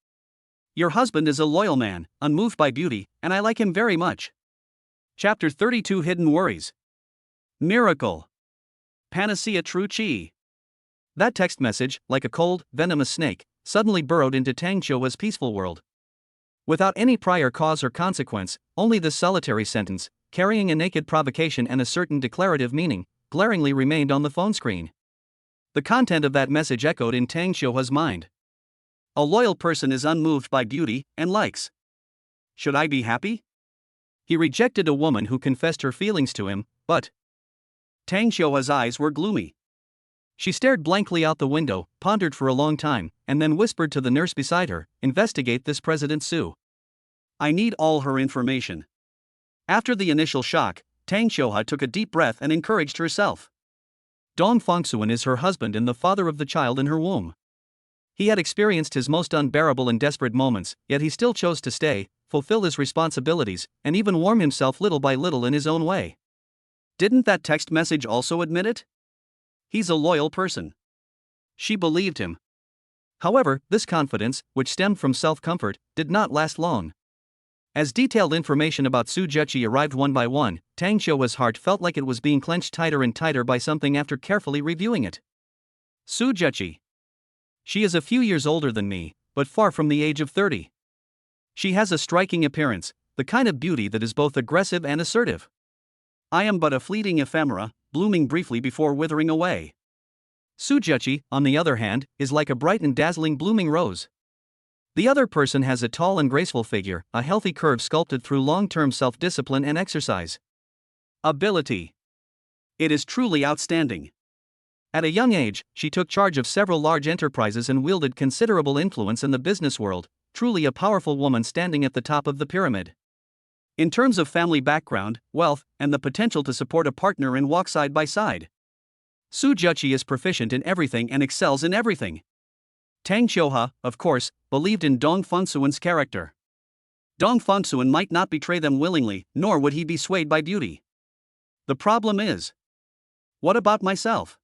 Your husband is a loyal man, unmoved by beauty, and I like him very much. Chapter 32 Hidden Worries. Miracle. Panacea True Chi. That text message, like a cold, venomous snake, suddenly burrowed into Tang Xiuha's peaceful world. Without any prior cause or consequence, only this solitary sentence, carrying a naked provocation and a certain declarative meaning, glaringly remained on the phone screen. The content of that message echoed in Tang Xiuha's mind. A loyal person is unmoved by beauty and likes. Should I be happy? He rejected a woman who confessed her feelings to him, but Tang Xiuha's eyes were gloomy. She stared blankly out the window, pondered for a long time, and then whispered to the nurse beside her, "Investigate this President Su. I need all her information." After the initial shock, Tang Xiuha took a deep breath and encouraged herself. Dong Fangsuan is her husband and the father of the child in her womb. He had experienced his most unbearable and desperate moments, yet he still chose to stay, fulfill his responsibilities, and even warm himself little by little in his own way. Didn't that text message also admit it? He's a loyal person. She believed him. However, this confidence, which stemmed from self-comfort, did not last long. As detailed information about Su Zheqi arrived one by one, Tang Xiuha's heart felt like it was being clenched tighter and tighter by something after carefully reviewing it. Su Zheqi. She is a few years older than me, but far from the age of 30. She has a striking appearance, the kind of beauty that is both aggressive and assertive. I am but a fleeting ephemera, blooming briefly before withering away. Su Zheqi, on the other hand, is like a bright and dazzling blooming rose. The other person has a tall and graceful figure, a healthy curve sculpted through long-term self-discipline and exercise. Ability. It is truly outstanding. At a young age, she took charge of several large enterprises and wielded considerable influence in the business world, truly a powerful woman standing at the top of the pyramid. In terms of family background, wealth, and the potential to support a partner and walk side by side, Su Zheqi is proficient in everything and excels in everything. Tang Xiuha, of course, believed in Dong Fangsuan's character. Dong Fangsuan might not betray them willingly, nor would he be swayed by beauty. The problem is, what about myself?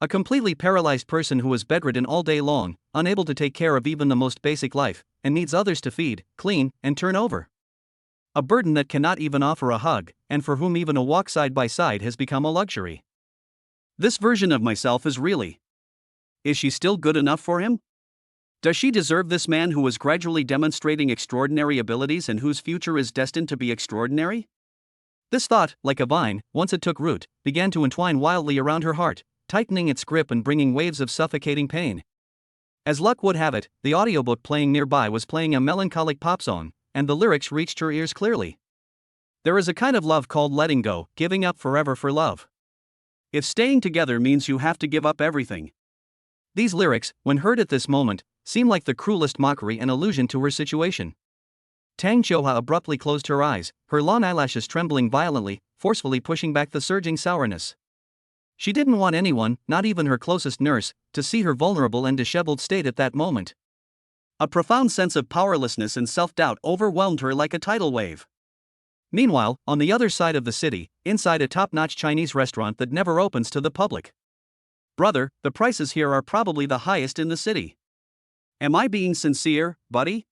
A completely paralyzed person who is bedridden all day long, unable to take care of even the most basic life, and needs others to feed, clean, and turn over. A burden that cannot even offer a hug, and for whom even a walk side by side has become a luxury. This version of myself is really. Is she still good enough for him? Does she deserve this man who is gradually demonstrating extraordinary abilities and whose future is destined to be extraordinary? This thought, like a vine, once it took root, began to entwine wildly around her heart, tightening its grip and bringing waves of suffocating pain. As luck would have it, the audiobook playing nearby was playing a melancholic pop song, and the lyrics reached her ears clearly. There is a kind of love called letting go, giving up forever for love. If staying together means you have to give up everything. These lyrics, when heard at this moment, seem like the cruelest mockery and allusion to her situation. Tang Xiuha abruptly closed her eyes, her long eyelashes trembling violently, forcefully pushing back the surging sourness. She didn't want anyone, not even her closest nurse, to see her vulnerable and disheveled state at that moment. A profound sense of powerlessness and self-doubt overwhelmed her like a tidal wave. Meanwhile, on the other side of the city, inside a top-notch Chinese restaurant that never opens to the public. Brother, the prices here are probably the highest in the city. Am I being sincere, buddy?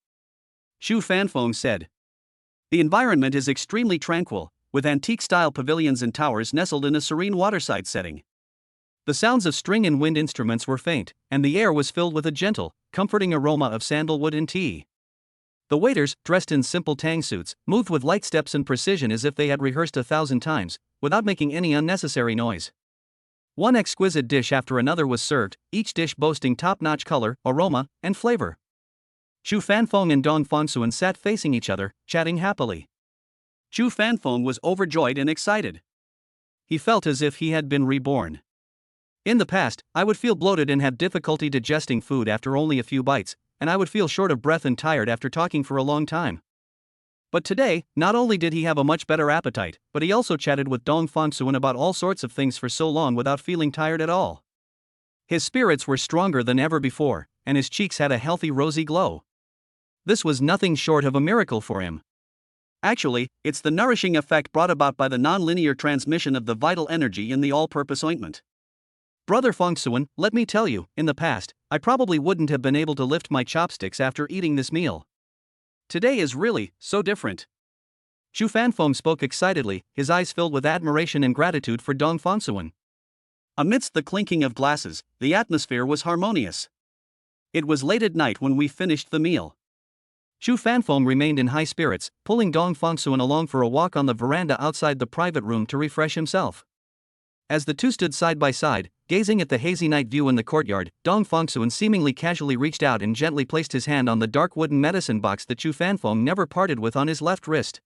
Xu Fanfeng said. The environment is extremely tranquil, with antique-style pavilions and towers nestled in a serene waterside setting. The sounds of string and wind instruments were faint, and the air was filled with a gentle, comforting aroma of sandalwood and tea. The waiters, dressed in simple tang suits, moved with light steps and precision as if they had rehearsed 1,000 times, without making any unnecessary noise. One exquisite dish after another was served, each dish boasting top-notch color, aroma, and flavor. Xu Fanfeng and Dong Fangsuan sat facing each other, chatting happily. Xu Fanfeng was overjoyed and excited. He felt as if he had been reborn. In the past, I would feel bloated and have difficulty digesting food after only a few bites, and I would feel short of breath and tired after talking for a long time. But today, not only did he have a much better appetite, but he also chatted with Dong Fangsuan about all sorts of things for so long without feeling tired at all. His spirits were stronger than ever before, and his cheeks had a healthy rosy glow. This was nothing short of a miracle for him. Actually, it's the nourishing effect brought about by the non-linear transmission of the vital energy in the all-purpose ointment. Brother Fongsuan, let me tell you, in the past, I probably wouldn't have been able to lift my chopsticks after eating this meal. Today is really so different. Chu Fanfeng spoke excitedly, his eyes filled with admiration and gratitude for Dong Fongsuan. Amidst the clinking of glasses, the atmosphere was harmonious. It was late at night when we finished the meal. Chu Fanfeng remained in high spirits, pulling Dong Fongsuan along for a walk on the veranda outside the private room to refresh himself. As the two stood side by side, gazing at the hazy night view in the courtyard, Dong Fongsuan seemingly casually reached out and gently placed his hand on the dark wooden medicine box that Chu Fanfeng never parted with on his left wrist.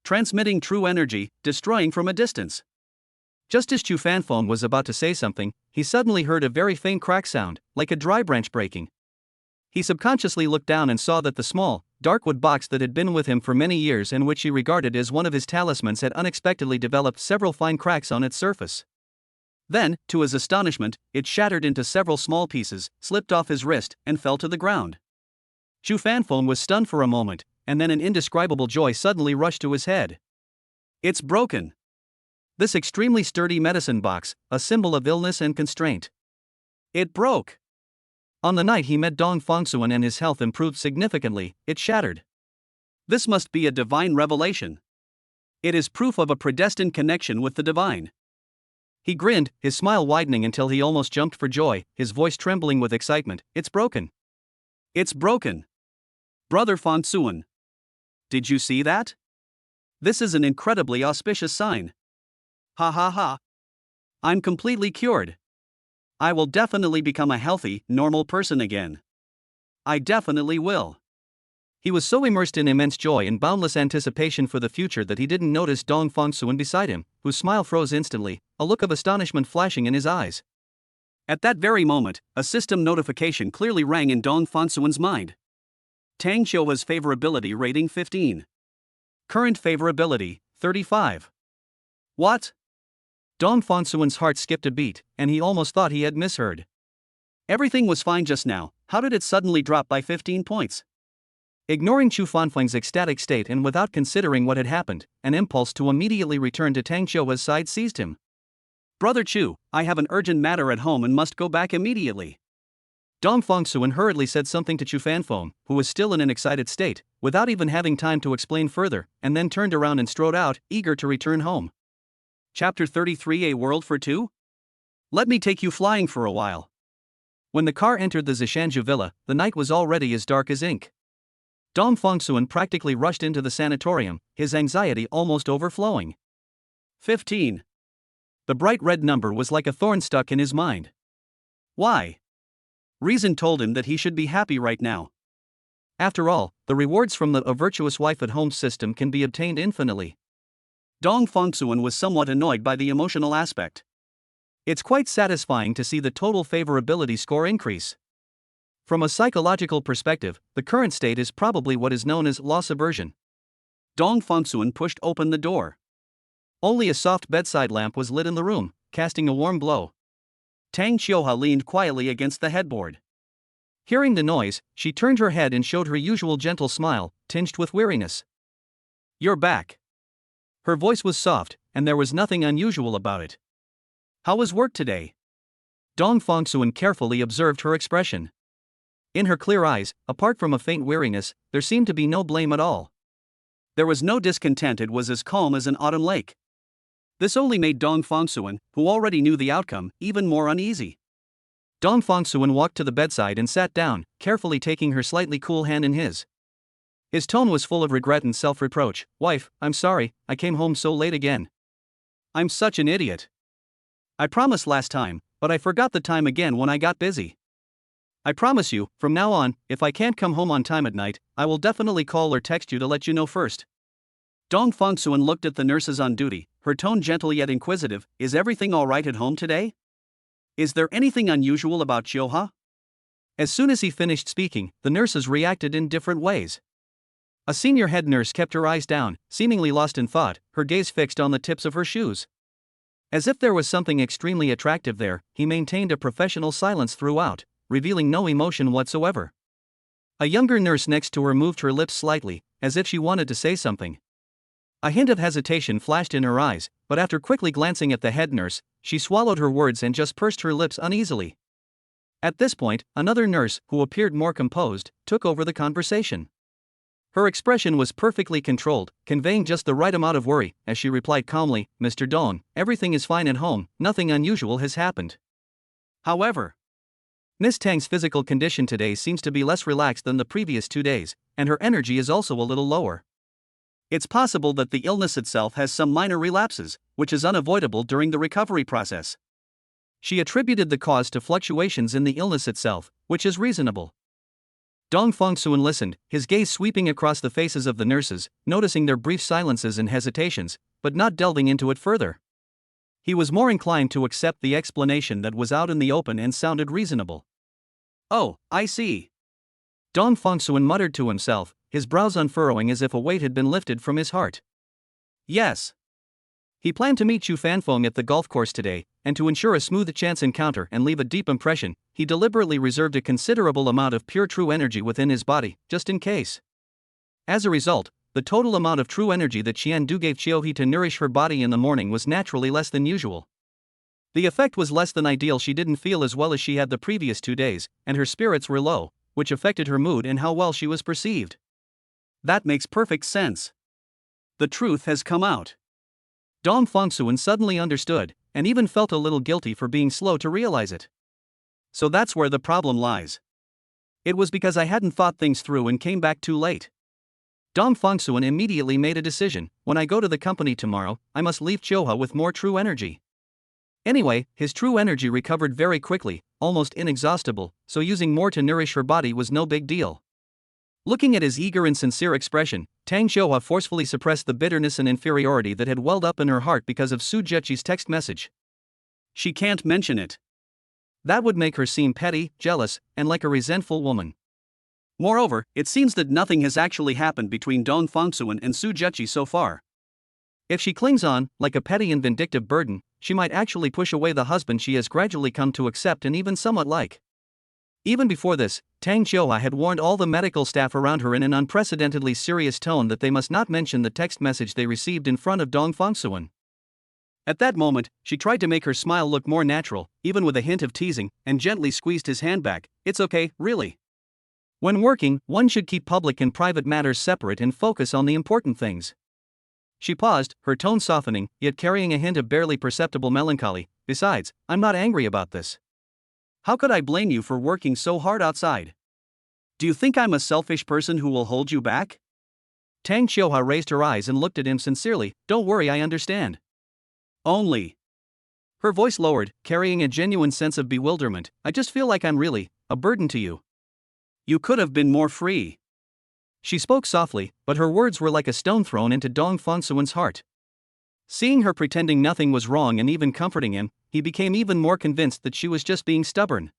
Transmitting true energy, destroying from a distance. Just as Chu Fanfeng was about to say something, he suddenly heard a very faint crack sound, like a dry branch breaking. He subconsciously looked down and saw that the small, dark wood box that had been with him for many years and which he regarded as one of his talismans had unexpectedly developed several fine cracks on its surface. Then, to his astonishment, it shattered into several small pieces, slipped off his wrist, and fell to the ground. Chu Fanfeng was stunned for a moment, and then an indescribable joy suddenly rushed to his head. It's broken! This extremely sturdy medicine box, a symbol of illness and constraint. It broke! On the night he met Dong Fongsuan and his health improved significantly, it shattered. This must be a divine revelation. It is proof of a predestined connection with the divine. He grinned, his smile widening until he almost jumped for joy, his voice trembling with excitement. It's broken! It's broken! Brother Fongsuan! Did you see that? This is an incredibly auspicious sign. Ha ha ha! I'm completely cured. I will definitely become a healthy, normal person again. I definitely will. He was so immersed in immense joy and boundless anticipation for the future that he didn't notice Dong Fongsuan beside him, whose smile froze instantly, a look of astonishment flashing in his eyes. At that very moment, a system notification clearly rang in Dong Fongsuan's mind. Tang Xiuha's favorability rating 15. Current favorability, 35. What? Dong Fongsuan's heart skipped a beat, and he almost thought he had misheard. Everything was fine just now, how did it suddenly drop by 15 points? Ignoring Chu Fanfeng's ecstatic state and without considering what had happened, an impulse to immediately return to Tang Xiuha's side seized him. Brother Chu, I have an urgent matter at home and must go back immediately. Dong Fongsuan hurriedly said something to Chu Fanfeng, who was still in an excited state, without even having time to explain further, and then turned around and strode out, eager to return home. Chapter 33: A World for Two? Let me take you flying for a while. When the car entered the Zishanju villa, the night was already as dark as ink. Dong Fongsuan practically rushed into the sanatorium, his anxiety almost overflowing. 15. The bright red number was like a thorn stuck in his mind. Why? Reason told him that he should be happy right now. After all, the rewards from the Virtuous Wife at Home system can be obtained infinitely. Dong Fongsuan was somewhat annoyed by the emotional aspect. It's quite satisfying to see the total favorability score increase. From a psychological perspective, the current state is probably what is known as loss aversion. Dong Fongsuan pushed open the door. Only a soft bedside lamp was lit in the room, casting a warm glow. Tang Xiuha leaned quietly against the headboard. Hearing the noise, she turned her head and showed her usual gentle smile, tinged with weariness. You're back. Her voice was soft, and there was nothing unusual about it. How was work today? Dong Fongsuan carefully observed her expression. In her clear eyes, apart from a faint weariness, there seemed to be no blame at all. There was no discontent, it was as calm as an autumn lake. This only made Dong Fongsuan, who already knew the outcome, even more uneasy. Dong Fongsuan walked to the bedside and sat down, carefully taking her slightly cool hand in his. His tone was full of regret and self-reproach. Wife, I'm sorry, I came home so late again. I'm such an idiot. I promised last time, but I forgot the time again when I got busy. I promise you, from now on, if I can't come home on time at night, I will definitely call or text you to let you know first. Dong Fongsuan looked at the nurses on duty, her tone gentle yet inquisitive. Is everything all right at home today? Is there anything unusual about Xiuha? As soon as he finished speaking, the nurses reacted in different ways. A senior head nurse kept her eyes down, seemingly lost in thought, her gaze fixed on the tips of her shoes. As if there was something extremely attractive there, he maintained a professional silence throughout, revealing no emotion whatsoever. A younger nurse next to her moved her lips slightly, as if she wanted to say something. A hint of hesitation flashed in her eyes, but after quickly glancing at the head nurse, she swallowed her words and just pursed her lips uneasily. At this point, another nurse, who appeared more composed, took over the conversation. Her expression was perfectly controlled, conveying just the right amount of worry, as she replied calmly, "Mr. Dong, everything is fine at home, nothing unusual has happened. However, Miss Tang's physical condition today seems to be less relaxed than the previous 2 days, and her energy is also a little lower. It's possible that the illness itself has some minor relapses, which is unavoidable during the recovery process." She attributed the cause to fluctuations in the illness itself, which is reasonable. Dong Fongsuan listened, his gaze sweeping across the faces of the nurses, noticing their brief silences and hesitations, but not delving into it further. He was more inclined to accept the explanation that was out in the open and sounded reasonable. "Oh, I see." Dong Fongsuan muttered to himself, his brows unfurrowing as if a weight had been lifted from his heart. Yes. He planned to meet Chu Fanfeng at the golf course today, and to ensure a smooth chance encounter and leave a deep impression, he deliberately reserved a considerable amount of pure true energy within his body, just in case. As a result, the total amount of true energy that Qian Du gave Qiuhe to nourish her body in the morning was naturally less than usual. The effect was less than ideal. She didn't feel as well as she had the previous 2 days, and her spirits were low, which affected her mood and how well she was perceived. That makes perfect sense. The truth has come out. Dong Fongsuan suddenly understood, and even felt a little guilty for being slow to realize it. So that's where the problem lies. It was because I hadn't thought things through and came back too late. Dong Fongsuan immediately made a decision: when I go to the company tomorrow, I must leave Qiuhe with more true energy. Anyway, his true energy recovered very quickly, almost inexhaustible, so using more to nourish her body was no big deal. Looking at his eager and sincere expression, Tang Qiuhe forcefully suppressed the bitterness and inferiority that had welled up in her heart because of Su Zheqi's text message. She can't mention it. That would make her seem petty, jealous, and like a resentful woman. Moreover, it seems that nothing has actually happened between Dong Fongsuan and Su Zheqi so far. If she clings on, like a petty and vindictive burden, she might actually push away the husband she has gradually come to accept and even somewhat like. Even before this, Tang Qiuhe had warned all the medical staff around her in an unprecedentedly serious tone that they must not mention the text message they received in front of Dong Fongsuan. At that moment, she tried to make her smile look more natural, even with a hint of teasing, and gently squeezed his hand back. "It's okay, really. When working, one should keep public and private matters separate and focus on the important things." She paused, her tone softening, yet carrying a hint of barely perceptible melancholy. "Besides, I'm not angry about this. How could I blame you for working so hard outside? Do you think I'm a selfish person who will hold you back?" Tang Qiuhe raised her eyes and looked at him sincerely. "Don't worry, I understand. Only..." Her voice lowered, carrying a genuine sense of bewilderment. "I just feel like I'm really a burden to you. You could have been more free." She spoke softly, but her words were like a stone thrown into Dong Fongsuan's heart. Seeing her pretending nothing was wrong and even comforting him, he became even more convinced that she was just being stubborn.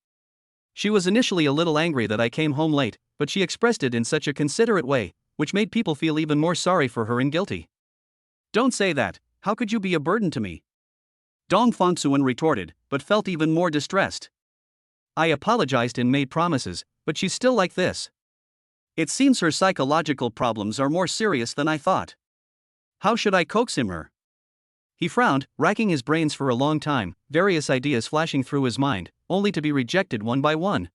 She was initially a little angry that I came home late, but she expressed it in such a considerate way, which made people feel even more sorry for her and guilty. "Don't say that. How could you be a burden to me?" Dong Fongsuan retorted, but felt even more distressed. "I apologized and made promises, but she's still like this. It seems her psychological problems are more serious than I thought. How should I coax her?" He frowned, racking his brains for a long time, various ideas flashing through his mind, only to be rejected one by one.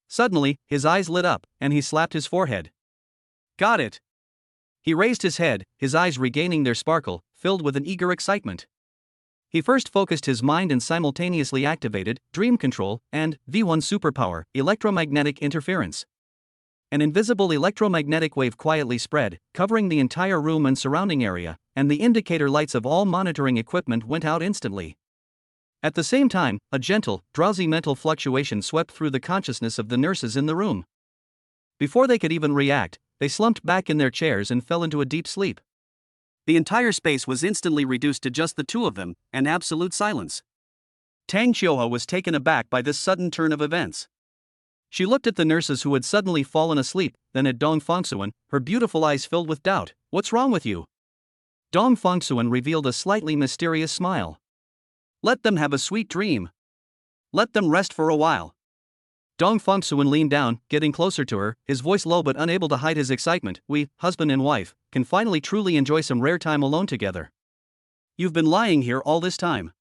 Suddenly, his eyes lit up, and he slapped his forehead. "Got it." He raised his head, his eyes regaining their sparkle, filled with an eager excitement. He first focused his mind and simultaneously activated Dream Control and V1 Superpower, Electromagnetic Interference. An invisible electromagnetic wave quietly spread, covering the entire room and surrounding area, and the indicator lights of all monitoring equipment went out instantly. At the same time, a gentle, drowsy mental fluctuation swept through the consciousness of the nurses in the room. Before they could even react, they slumped back in their chairs and fell into a deep sleep. The entire space was instantly reduced to just the two of them, and absolute silence. Tang Qiuhe was taken aback by this sudden turn of events. She looked at the nurses who had suddenly fallen asleep, then at Dong Fongsuan, her beautiful eyes filled with doubt. "What's wrong with you?" Dong Fongsuan revealed a slightly mysterious smile. "Let them have a sweet dream. Let them rest for a while. Dong Fongsuan leaned down, getting closer to her, his voice low but unable to hide his excitement. We, husband and wife, can finally truly enjoy some rare time alone together. You've been lying here all this time.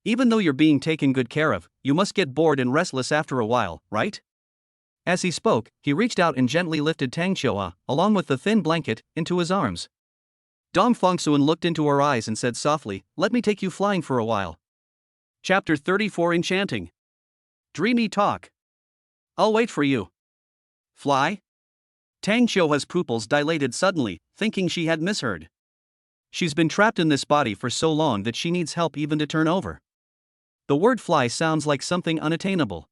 Even though you're being taken good care of, you must get bored and restless after a while, right? As he spoke, he reached out and gently lifted Tang Qiuhua, along with the thin blanket, into his arms. Dong Fongsuan looked into her eyes and said softly, "Let me take you flying for a while." Chapter 34 Enchanting. Dreamy talk. I'll wait for you. Fly? Tang Qiuhua's pupils dilated suddenly, thinking she had misheard. She's been trapped in this body for so long that she needs help even to turn over. The word fly sounds like something unattainable.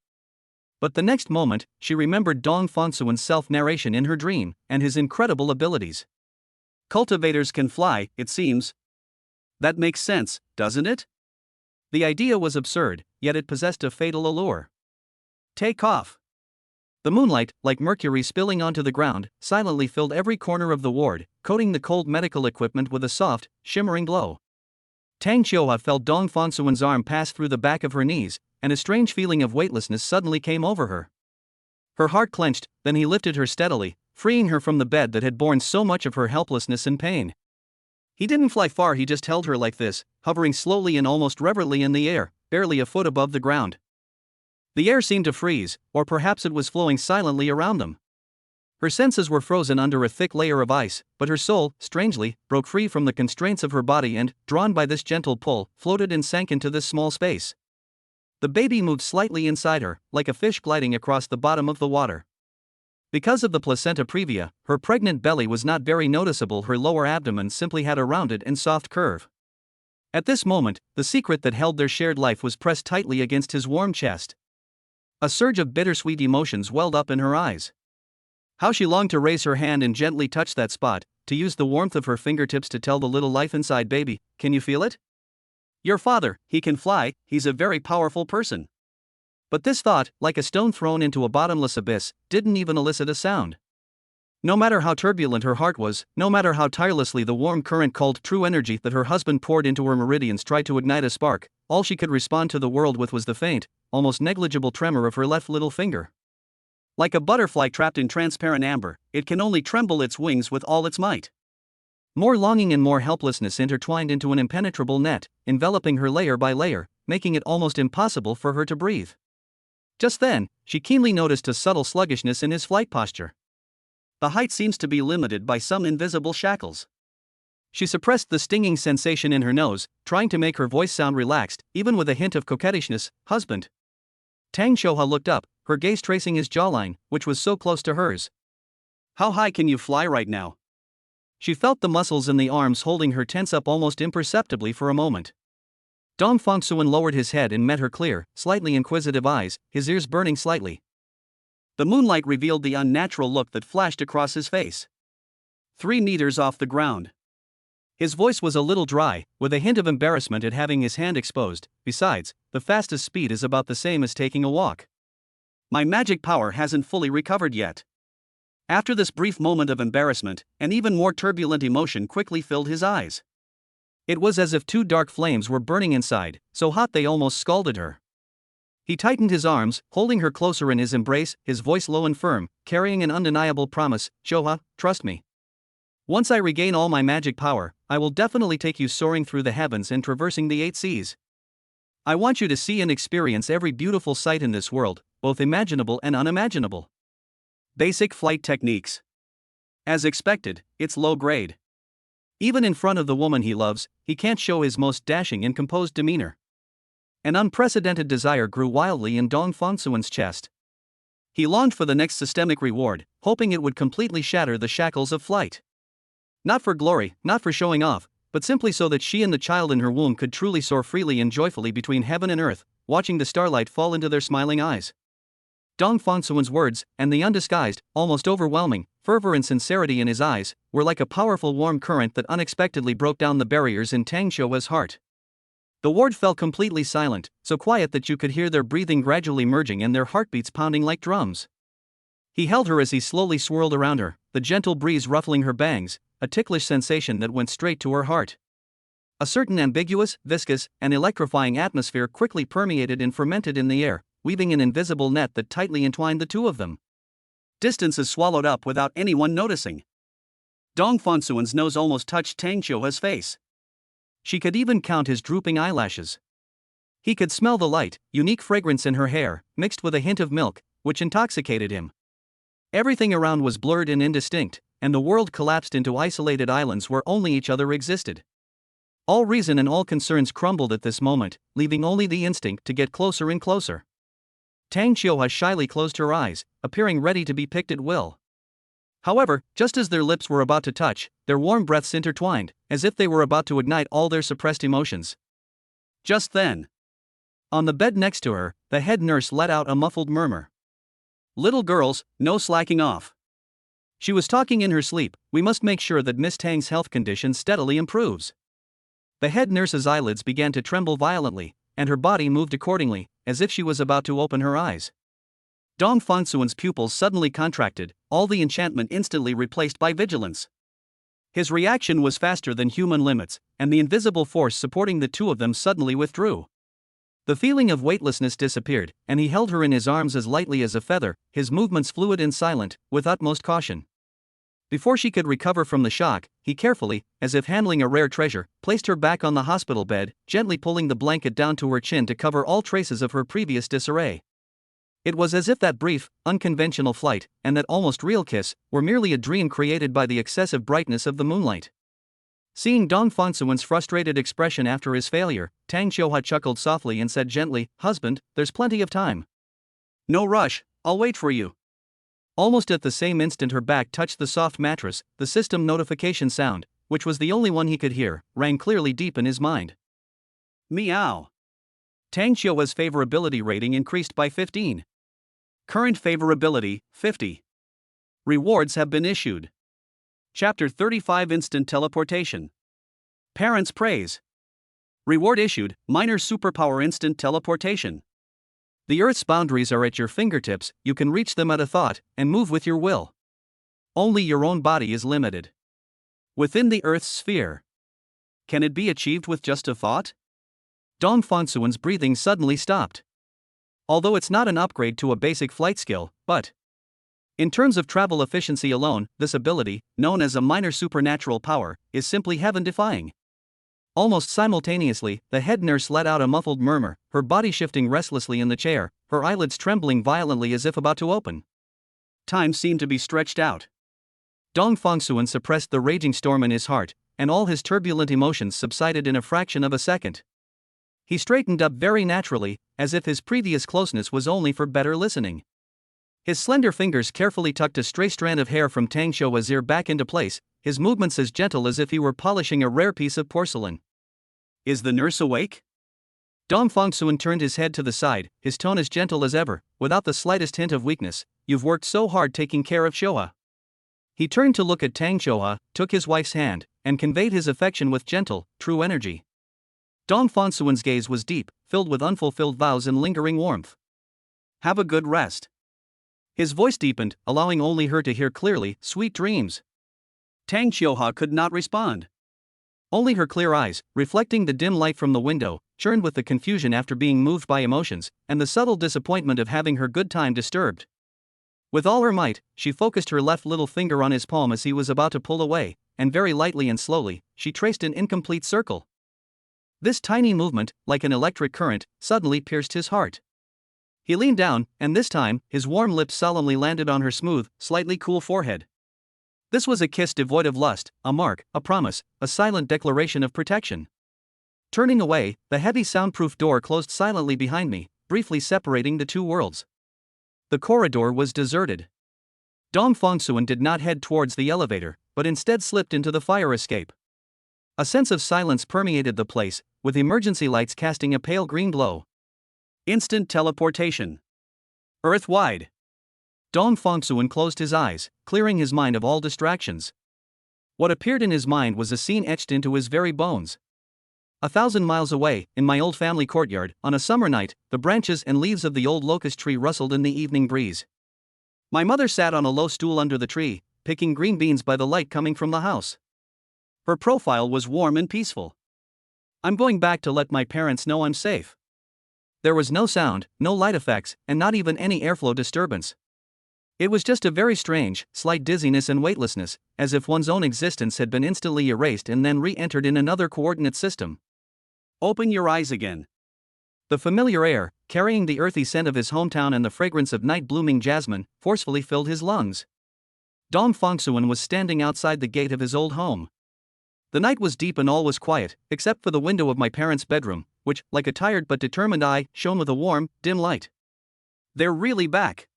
But the next moment, she remembered Dong Fongsuan's self-narration in her dream, and his incredible abilities. Cultivators can fly, it seems. That makes sense, doesn't it? The idea was absurd, yet it possessed a fatal allure. Take off. The moonlight, like mercury spilling onto the ground, silently filled every corner of the ward, coating the cold medical equipment with a soft, shimmering glow. Tang Qiuhua felt Dong Fongsuan's arm pass through the back of her knees, and a strange feeling of weightlessness suddenly came over her. Her heart clenched, then he lifted her steadily, freeing her from the bed that had borne so much of her helplessness and pain. He didn't fly far, he just held her like this, hovering slowly and almost reverently in the air, barely a foot above the ground. The air seemed to freeze, or perhaps it was flowing silently around them. Her senses were frozen under a thick layer of ice, but her soul, strangely, broke free from the constraints of her body and, drawn by this gentle pull, floated and sank into this small space. The baby moved slightly inside her, like a fish gliding across the bottom of the water. Because of the placenta previa, her pregnant belly was not very noticeable, her lower abdomen simply had a rounded and soft curve. At this moment, the secret that held their shared life was pressed tightly against his warm chest. A surge of bittersweet emotions welled up in her eyes. How she longed to raise her hand and gently touch that spot, to use the warmth of her fingertips to tell the little life inside baby, "Can you feel it? Your father, he can fly, he's a very powerful person." But this thought, like a stone thrown into a bottomless abyss, didn't even elicit a sound. No matter how turbulent her heart was, no matter how tirelessly the warm current called true energy that her husband poured into her meridians tried to ignite a spark, all she could respond to the world with was the faint, almost negligible tremor of her left little finger. Like a butterfly trapped in transparent amber, it can only tremble its wings with all its might. More longing and more helplessness intertwined into an impenetrable net, enveloping her layer by layer, making it almost impossible for her to breathe. Just then, she keenly noticed a subtle sluggishness in his flight posture. The height seems to be limited by some invisible shackles. She suppressed the stinging sensation in her nose, trying to make her voice sound relaxed, even with a hint of coquettishness. "Husband." Tang Qiuhua looked up, her gaze tracing his jawline, which was so close to hers. "How high can you fly right now?" She felt the muscles in the arms holding her tense up almost imperceptibly for a moment. Dong Fongsuan lowered his head and met her clear, slightly inquisitive eyes, his ears burning slightly. The moonlight revealed the unnatural look that flashed across his face. 3 meters off the ground. His voice was a little dry, with a hint of embarrassment at having his hand exposed. "Besides, the fastest speed is about the same as taking a walk. My magic power hasn't fully recovered yet." After this brief moment of embarrassment, an even more turbulent emotion quickly filled his eyes. It was as if 2 dark flames were burning inside, so hot they almost scalded her. He tightened his arms, holding her closer in his embrace, his voice low and firm, carrying an undeniable promise. "Qiuhua, trust me. Once I regain all my magic power, I will definitely take you soaring through the heavens and traversing the 8 seas. I want you to see and experience every beautiful sight in this world, both imaginable and unimaginable." Basic flight techniques. As expected, it's low grade. Even in front of the woman he loves, he can't show his most dashing and composed demeanor. An unprecedented desire grew wildly in Dong Fongsuan's chest. He longed for the next systemic reward, hoping it would completely shatter the shackles of flight. Not for glory, not for showing off, but simply so that she and the child in her womb could truly soar freely and joyfully between heaven and earth, watching the starlight fall into their smiling eyes. Dong Fongsuan's words, and the undisguised, almost overwhelming, fervor and sincerity in his eyes, were like a powerful warm current that unexpectedly broke down the barriers in Tang Qiuhua's heart. The ward fell completely silent, so quiet that you could hear their breathing gradually merging and their heartbeats pounding like drums. He held her as he slowly swirled around her, the gentle breeze ruffling her bangs, a ticklish sensation that went straight to her heart. A certain ambiguous, viscous, and electrifying atmosphere quickly permeated and fermented in the air, weaving an invisible net that tightly entwined the two of them. Distance is swallowed up without anyone noticing. Dong Fonsuan's nose almost touched Tang Xiuha's face. She could even count his drooping eyelashes. He could smell the light, unique fragrance in her hair, mixed with a hint of milk, which intoxicated him. Everything around was blurred and indistinct, and the world collapsed into isolated islands where only each other existed. All reason and all concerns crumbled at this moment, leaving only the instinct to get closer and closer. Tang Xiuha shyly closed her eyes, appearing ready to be picked at will. However, just as their lips were about to touch, their warm breaths intertwined, as if they were about to ignite all their suppressed emotions. Just then, on the bed next to her, the head nurse let out a muffled murmur. "Little girls, no slacking off." She was talking in her sleep. "We must make sure that Miss Tang's health condition steadily improves." The head nurse's eyelids began to tremble violently, and her body moved accordingly, as if she was about to open her eyes. Dong Fonsuan's pupils suddenly contracted, all the enchantment instantly replaced by vigilance. His reaction was faster than human limits, and the invisible force supporting the two of them suddenly withdrew. The feeling of weightlessness disappeared, and he held her in his arms as lightly as a feather, his movements fluid and silent, with utmost caution. Before she could recover from the shock, he carefully, as if handling a rare treasure, placed her back on the hospital bed, gently pulling the blanket down to her chin to cover all traces of her previous disarray. It was as if that brief, unconventional flight, and that almost real kiss, were merely a dream created by the excessive brightness of the moonlight. Seeing Dong Fonsuan's frustrated expression after his failure, Tang Xiuha chuckled softly and said gently, "Husband, there's plenty of time. No rush, I'll wait for you." Almost at the same instant her back touched the soft mattress, the system notification sound, which was the only one he could hear, rang clearly deep in his mind. Meow. Tang Xiuha's favorability rating increased by 15. Current favorability, 50. Rewards have been issued. Chapter 35 Instant Teleportation. Parents praise. Reward issued, minor superpower instant teleportation. The Earth's boundaries are at your fingertips, you can reach them at a thought, and move with your will. Only your own body is limited. Within the Earth's sphere. Can it be achieved with just a thought? Dong Fonsuan's breathing suddenly stopped. Although it's not an upgrade to a basic flight skill, but in terms of travel efficiency alone, this ability, known as a minor supernatural power, is simply heaven-defying. Almost simultaneously, the head nurse let out a muffled murmur, her body shifting restlessly in the chair, her eyelids trembling violently as if about to open. Time seemed to be stretched out. Dong Fonsuan suppressed the raging storm in his heart, and all his turbulent emotions subsided in a fraction of a second. He straightened up very naturally, as if his previous closeness was only for better listening. His slender fingers carefully tucked a stray strand of hair from Tang Xiuha's ear back into place, his movements as gentle as if he were polishing a rare piece of porcelain. "Is the nurse awake?" Dong Fonsuan turned his head to the side, his tone as gentle as ever, without the slightest hint of weakness. "You've worked so hard taking care of Xiuha." He turned to look at Tang Xiuha, took his wife's hand, and conveyed his affection with gentle, true energy. Dong Fonsuan's gaze was deep, filled with unfulfilled vows and lingering warmth. "Have a good rest." His voice deepened, allowing only her to hear clearly, "Sweet dreams." Tang Xiuha could not respond. Only her clear eyes, reflecting the dim light from the window, churned with the confusion after being moved by emotions, and the subtle disappointment of having her good time disturbed. With all her might, she focused her left little finger on his palm as he was about to pull away, and very lightly and slowly, she traced an incomplete circle. This tiny movement, like an electric current, suddenly pierced his heart. He leaned down, and this time, his warm lips solemnly landed on her smooth, slightly cool forehead. This was a kiss devoid of lust, a mark, a promise, a silent declaration of protection. Turning away, the heavy soundproof door closed silently behind me, briefly separating the two worlds. The corridor was deserted. Dong Fonsuan did not head towards the elevator, but instead slipped into the fire escape. A sense of silence permeated the place, with emergency lights casting a pale green glow. Instant teleportation. Earth-wide. Dong Fonsuan closed his eyes, clearing his mind of all distractions. What appeared in his mind was a scene etched into his very bones. 1,000 miles away, in my old family courtyard, on a summer night, the branches and leaves of the old locust tree rustled in the evening breeze. My mother sat on a low stool under the tree, picking green beans by the light coming from the house. Her profile was warm and peaceful. "I'm going back to let my parents know I'm safe." There was no sound, no light effects, and not even any airflow disturbance. It was just a very strange, slight dizziness and weightlessness, as if one's own existence had been instantly erased and then re-entered in another coordinate system. Open your eyes again. The familiar air, carrying the earthy scent of his hometown and the fragrance of night-blooming jasmine, forcefully filled his lungs. Dong Fongsuan was standing outside the gate of his old home. The night was deep and all was quiet, except for the window of my parents' bedroom, which, like a tired but determined eye, shone with a warm, dim light. They're really back.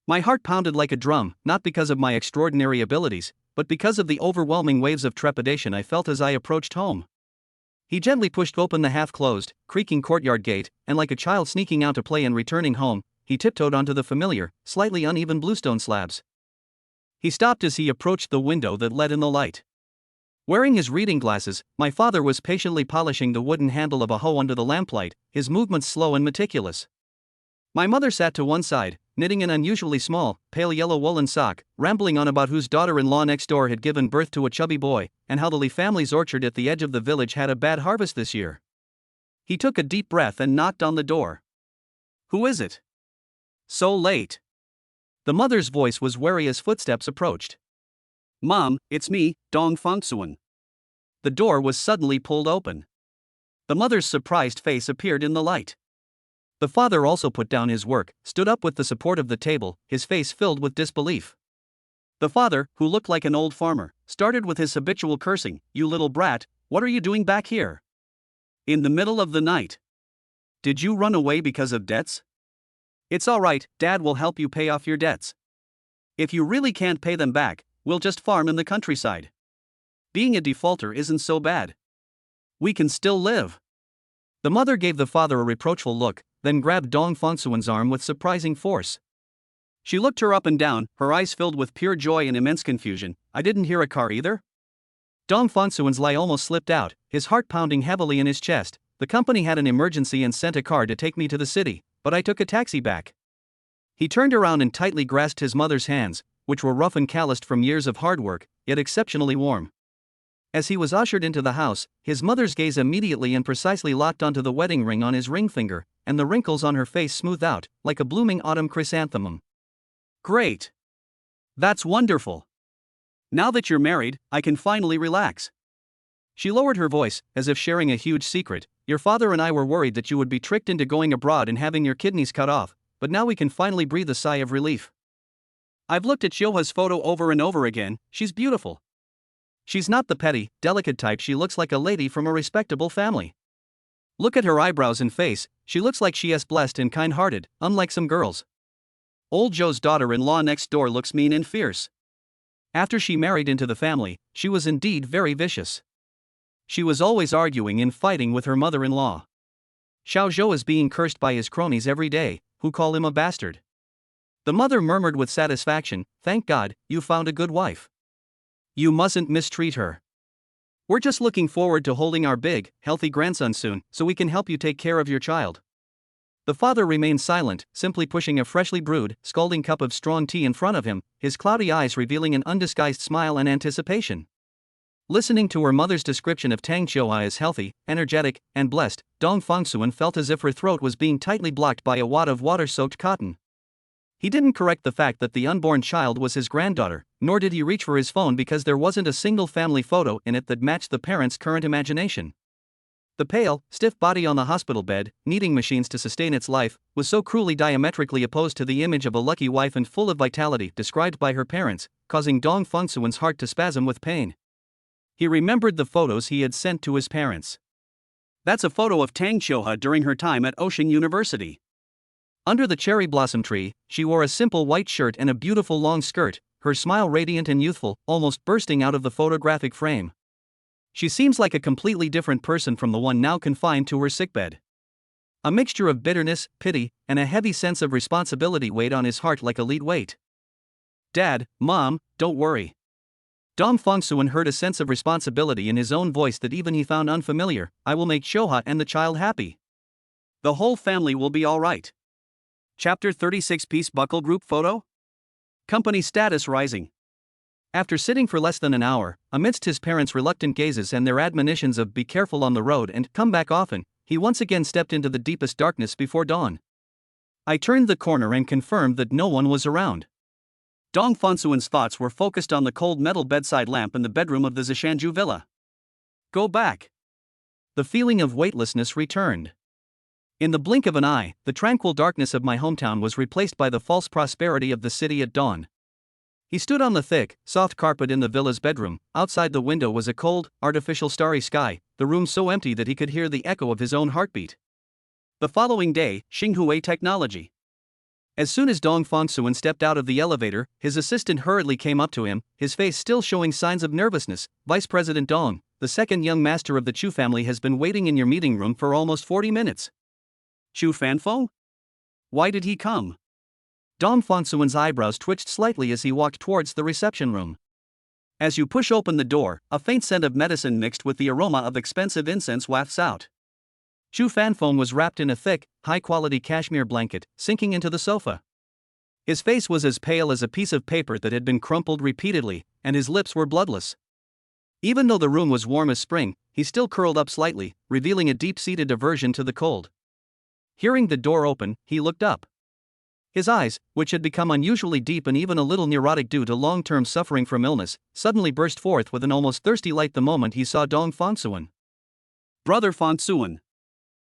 My heart pounded like a drum, not because of my extraordinary abilities, but because of the overwhelming waves of trepidation I felt as I approached home. He gently pushed open the half-closed, creaking courtyard gate, and like a child sneaking out to play and returning home, he tiptoed onto the familiar, slightly uneven bluestone slabs. He stopped as he approached the window that let in the light. Wearing his reading glasses, my father was patiently polishing the wooden handle of a hoe under the lamplight, his movements slow and meticulous. My mother sat to one side, knitting an unusually small, pale yellow woolen sock, rambling on about whose daughter-in-law next door had given birth to a chubby boy, and how the Lee family's orchard at the edge of the village had a bad harvest this year. He took a deep breath and knocked on the door. "Who is it? So late?" The mother's voice was wary as footsteps approached. "Mom, it's me, Dong Fongsuan." The door was suddenly pulled open. The mother's surprised face appeared in the light. The father also put down his work, stood up with the support of the table, his face filled with disbelief. The father, who looked like an old farmer, started with his habitual cursing. "You little brat, what are you doing back here? In the middle of the night? Did you run away because of debts? It's all right, Dad will help you pay off your debts. If you really can't pay them back, we'll just farm in the countryside. Being a defaulter isn't so bad. We can still live." The mother gave the father a reproachful look, then grabbed Dong Fongsuan's arm with surprising force. She looked her up and down, her eyes filled with pure joy and immense confusion. "I didn't hear a car either?" Dong Fongsuan's lie almost slipped out, his heart pounding heavily in his chest. "The company had an emergency and sent a car to take me to the city, but I took a taxi back." He turned around and tightly grasped his mother's hands, which were rough and calloused from years of hard work, yet exceptionally warm. As he was ushered into the house, his mother's gaze immediately and precisely locked onto the wedding ring on his ring finger, and the wrinkles on her face smoothed out, like a blooming autumn chrysanthemum. "Great! That's wonderful! Now that you're married, I can finally relax." She lowered her voice, as if sharing a huge secret. "Your father and I were worried that you would be tricked into going abroad and having your kidneys cut off, but now we can finally breathe a sigh of relief. I've looked at Shoha's photo over and over again. She's beautiful. She's not the petty, delicate type. She looks like a lady from a respectable family. Look at her eyebrows and face, she looks like she is blessed and kind-hearted, unlike some girls. Old Joe's daughter-in-law next door looks mean and fierce. After she married into the family, she was indeed very vicious. She was always arguing and fighting with her mother-in-law. Xiao Zhou is being cursed by his cronies every day, who call him a bastard." The mother murmured with satisfaction, "Thank God, you found a good wife. You mustn't mistreat her. We're just looking forward to holding our big, healthy grandson soon, so we can help you take care of your child." The father remained silent, simply pushing a freshly brewed, scalding cup of strong tea in front of him, his cloudy eyes revealing an undisguised smile and anticipation. Listening to her mother's description of Tang Xiuhua as healthy, energetic, and blessed, Dong Fongsuan felt as if her throat was being tightly blocked by a wad of water-soaked cotton. He didn't correct the fact that the unborn child was his granddaughter, nor did he reach for his phone because there wasn't a single family photo in it that matched the parents' current imagination. The pale, stiff body on the hospital bed, needing machines to sustain its life, was so cruelly diametrically opposed to the image of a lucky wife and full of vitality described by her parents, causing Dong Fongsuan's heart to spasm with pain. He remembered the photos he had sent to his parents. That's a photo of Tang Xiuhua during her time at Ocean University. Under the cherry blossom tree, she wore a simple white shirt and a beautiful long skirt, her smile radiant and youthful, almost bursting out of the photographic frame. She seems like a completely different person from the one now confined to her sickbed. A mixture of bitterness, pity, and a heavy sense of responsibility weighed on his heart like a lead weight. "Dad, Mom, don't worry." Dong Fongsuan heard a sense of responsibility in his own voice that even he found unfamiliar. "I will make Xiuhua and the child happy. The whole family will be all right." Chapter 36 Peace Buckle Group Photo? Company status rising. After sitting for less than an hour, amidst his parents' reluctant gazes and their admonitions of "be careful on the road and come back often," he once again stepped into the deepest darkness before dawn. I turned the corner and confirmed that no one was around. Dong Fonsuan's thoughts were focused on the cold metal bedside lamp in the bedroom of the Zishanju villa. Go back. The feeling of weightlessness returned. In the blink of an eye, the tranquil darkness of my hometown was replaced by the false prosperity of the city at dawn. He stood on the thick, soft carpet in the villa's bedroom. Outside the window was a cold, artificial starry sky, the room so empty that he could hear the echo of his own heartbeat. The following day, Xinghui Technology. As soon as Dong Fonsuan stepped out of the elevator, his assistant hurriedly came up to him, his face still showing signs of nervousness. Vice President Dong, the second young master of the Chu family has been waiting in your meeting room for almost 40 minutes. Chu Fanfo? Why did he come? Dong Fonsuan's eyebrows twitched slightly as he walked towards the reception room. As you push open the door, a faint scent of medicine mixed with the aroma of expensive incense wafts out. Chu Fanfeng was wrapped in a thick, high-quality cashmere blanket, sinking into the sofa. His face was as pale as a piece of paper that had been crumpled repeatedly, and his lips were bloodless. Even though the room was warm as spring, he still curled up slightly, revealing a deep-seated aversion to the cold. Hearing the door open, he looked up. His eyes, which had become unusually deep and even a little neurotic due to long-term suffering from illness, suddenly burst forth with an almost thirsty light the moment he saw Dong Fonsuan. Brother Fonsuan.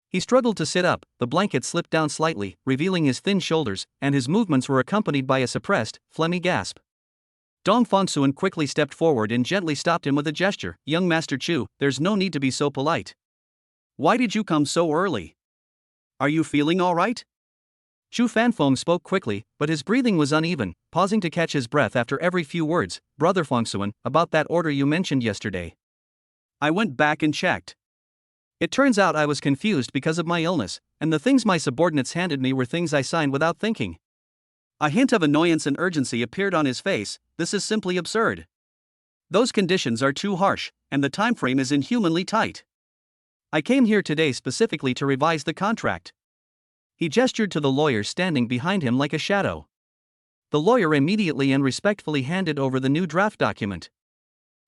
He struggled to sit up, the blanket slipped down slightly, revealing his thin shoulders, and his movements were accompanied by a suppressed, phlegmy gasp. Dong Fonsuan quickly stepped forward and gently stopped him with a gesture. Young Master Chu, there's no need to be so polite. Why did you come so early? Are you feeling all right? Chu Fanfeng spoke quickly, but his breathing was uneven, pausing to catch his breath after every few words. Brother Fonsuan, about that order you mentioned yesterday. I went back and checked. It turns out I was confused because of my illness, and the things my subordinates handed me were things I signed without thinking. A hint of annoyance and urgency appeared on his face. This is simply absurd. Those conditions are too harsh, and the time frame is inhumanly tight. I came here today specifically to revise the contract. He gestured to the lawyer standing behind him like a shadow. The lawyer immediately and respectfully handed over the new draft document.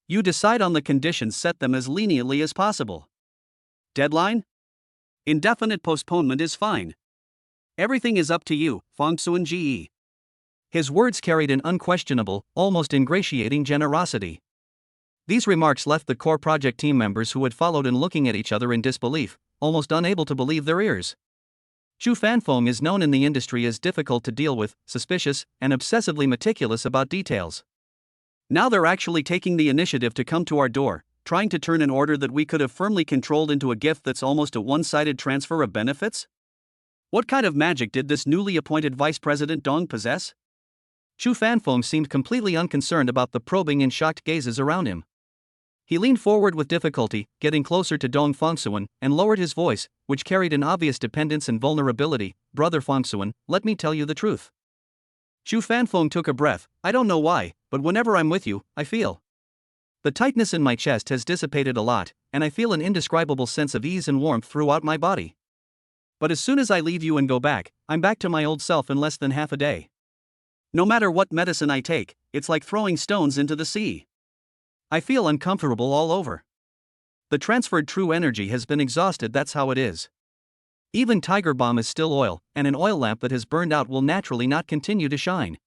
You decide on the conditions, set them as leniently as possible. Deadline? Indefinite postponement is fine. Everything is up to you, Fongsuan Ge. His words carried an unquestionable, almost ingratiating generosity. These remarks left the core project team members who had followed in looking at each other in disbelief, almost unable to believe their ears. Chu Fanfeng is known in the industry as difficult to deal with, suspicious, and obsessively meticulous about details. Now they're actually taking the initiative to come to our door, trying to turn an order that we could have firmly controlled into a gift that's almost a one-sided transfer of benefits? What kind of magic did this newly appointed Vice President Dong possess? Chu Fanfeng seemed completely unconcerned about the probing and shocked gazes around him. He leaned forward with difficulty, getting closer to Dong Fongsuan, and lowered his voice, which carried an obvious dependence and vulnerability. Brother Fongsuan, let me tell you the truth. Chu Fanfeng took a breath. I don't know why, but whenever I'm with you, I feel. The tightness in my chest has dissipated a lot, and I feel an indescribable sense of ease and warmth throughout my body. But as soon as I leave you and go back, I'm back to my old self in less than half a day. No matter what medicine I take, it's like throwing stones into the sea. I feel uncomfortable all over. The transferred true energy has been exhausted, that's how it is. Even Tiger Balm is still oil, and an oil lamp that has burned out will naturally not continue to shine.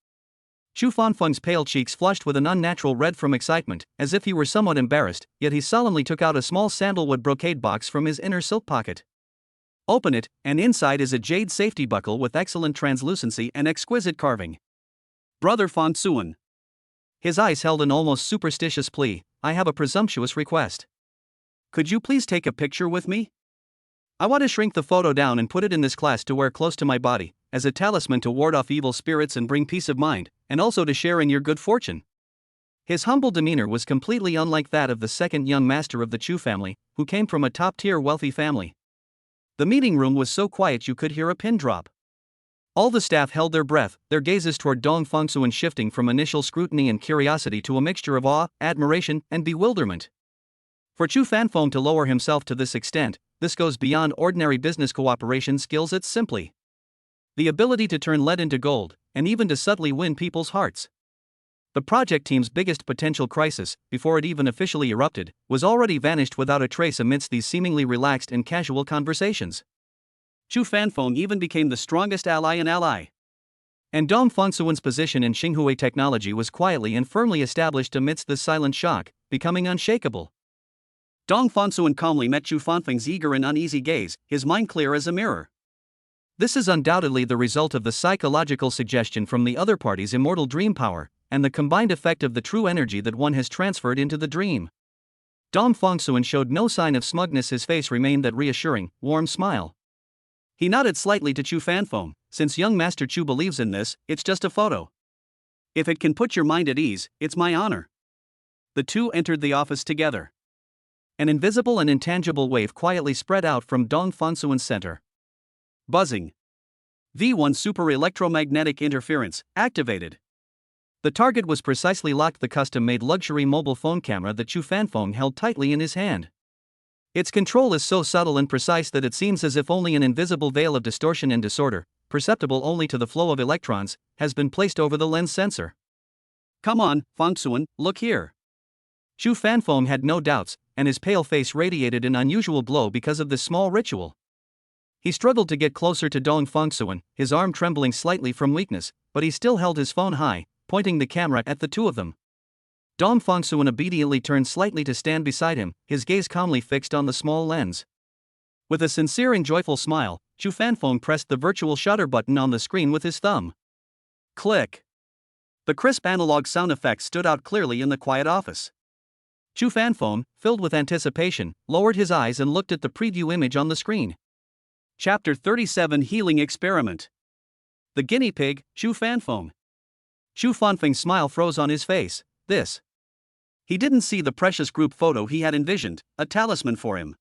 Chu Fanfeng's pale cheeks flushed with an unnatural red from excitement, as if he were somewhat embarrassed, yet he solemnly took out a small sandalwood brocade box from his inner silk pocket. Open it, and inside is a jade safety buckle with excellent translucency and exquisite carving. Brother Fongsuan. His eyes held an almost superstitious plea. I have a presumptuous request. Could you please take a picture with me? I want to shrink the photo down and put it in this class to wear close to my body, as a talisman to ward off evil spirits and bring peace of mind, and also to share in your good fortune. His humble demeanor was completely unlike that of the second young master of the Chu family, who came from a top-tier wealthy family. The meeting room was so quiet you could hear a pin drop. All the staff held their breath, their gazes toward Dong Fongsuan shifting from initial scrutiny and curiosity to a mixture of awe, admiration, and bewilderment. For Chu Fanfeng to lower himself to this extent, this goes beyond ordinary business cooperation skills. It's simply the ability to turn lead into gold, and even to subtly win people's hearts. The project team's biggest potential crisis, before it even officially erupted, was already vanished without a trace amidst these seemingly relaxed and casual conversations. Chu Fanfeng even became the strongest ally in Ally. And Dong Fengsuan's position in Xinhui technology was quietly and firmly established amidst this silent shock, becoming unshakable. Dong Fengsuan calmly met Chu Fanfeng's eager and uneasy gaze, his mind clear as a mirror. This is undoubtedly the result of the psychological suggestion from the other party's immortal dream power, and the combined effect of the true energy that one has transferred into the dream. Dong Fengsuan showed no sign of smugness, his face remained that reassuring, warm smile. He nodded slightly to Chu Fanfeng. Since young Master Chu believes in this, it's just a photo. If it can put your mind at ease, it's my honor. The two entered the office together. An invisible and intangible wave quietly spread out from Dong Fengsuan's center. Buzzing. V1 super electromagnetic interference activated. The target was precisely locked, the custom-made luxury mobile phone camera that Chu Fanfeng held tightly in his hand. Its control is so subtle and precise that it seems as if only an invisible veil of distortion and disorder, perceptible only to the flow of electrons, has been placed over the lens sensor. Come on, Fengsuan, look here. Chu Fanfeng had no doubts, and his pale face radiated an unusual glow because of this small ritual. He struggled to get closer to Dong Fengsuan, his arm trembling slightly from weakness, but he still held his phone high, pointing the camera at the two of them. Dong Fengsuan obediently turned slightly to stand beside him, his gaze calmly fixed on the small lens. With a sincere and joyful smile, Chu Fanfeng pressed the virtual shutter button on the screen with his thumb. Click. The crisp analog sound effects stood out clearly in the quiet office. Chu Fanfeng, filled with anticipation, lowered his eyes and looked at the preview image on the screen. Chapter 37 Healing Experiment. The Guinea Pig, Chu Fanfeng. Chu Fanfeng's smile froze on his face. This. He didn't see the precious group photo he had envisioned, a talisman for him.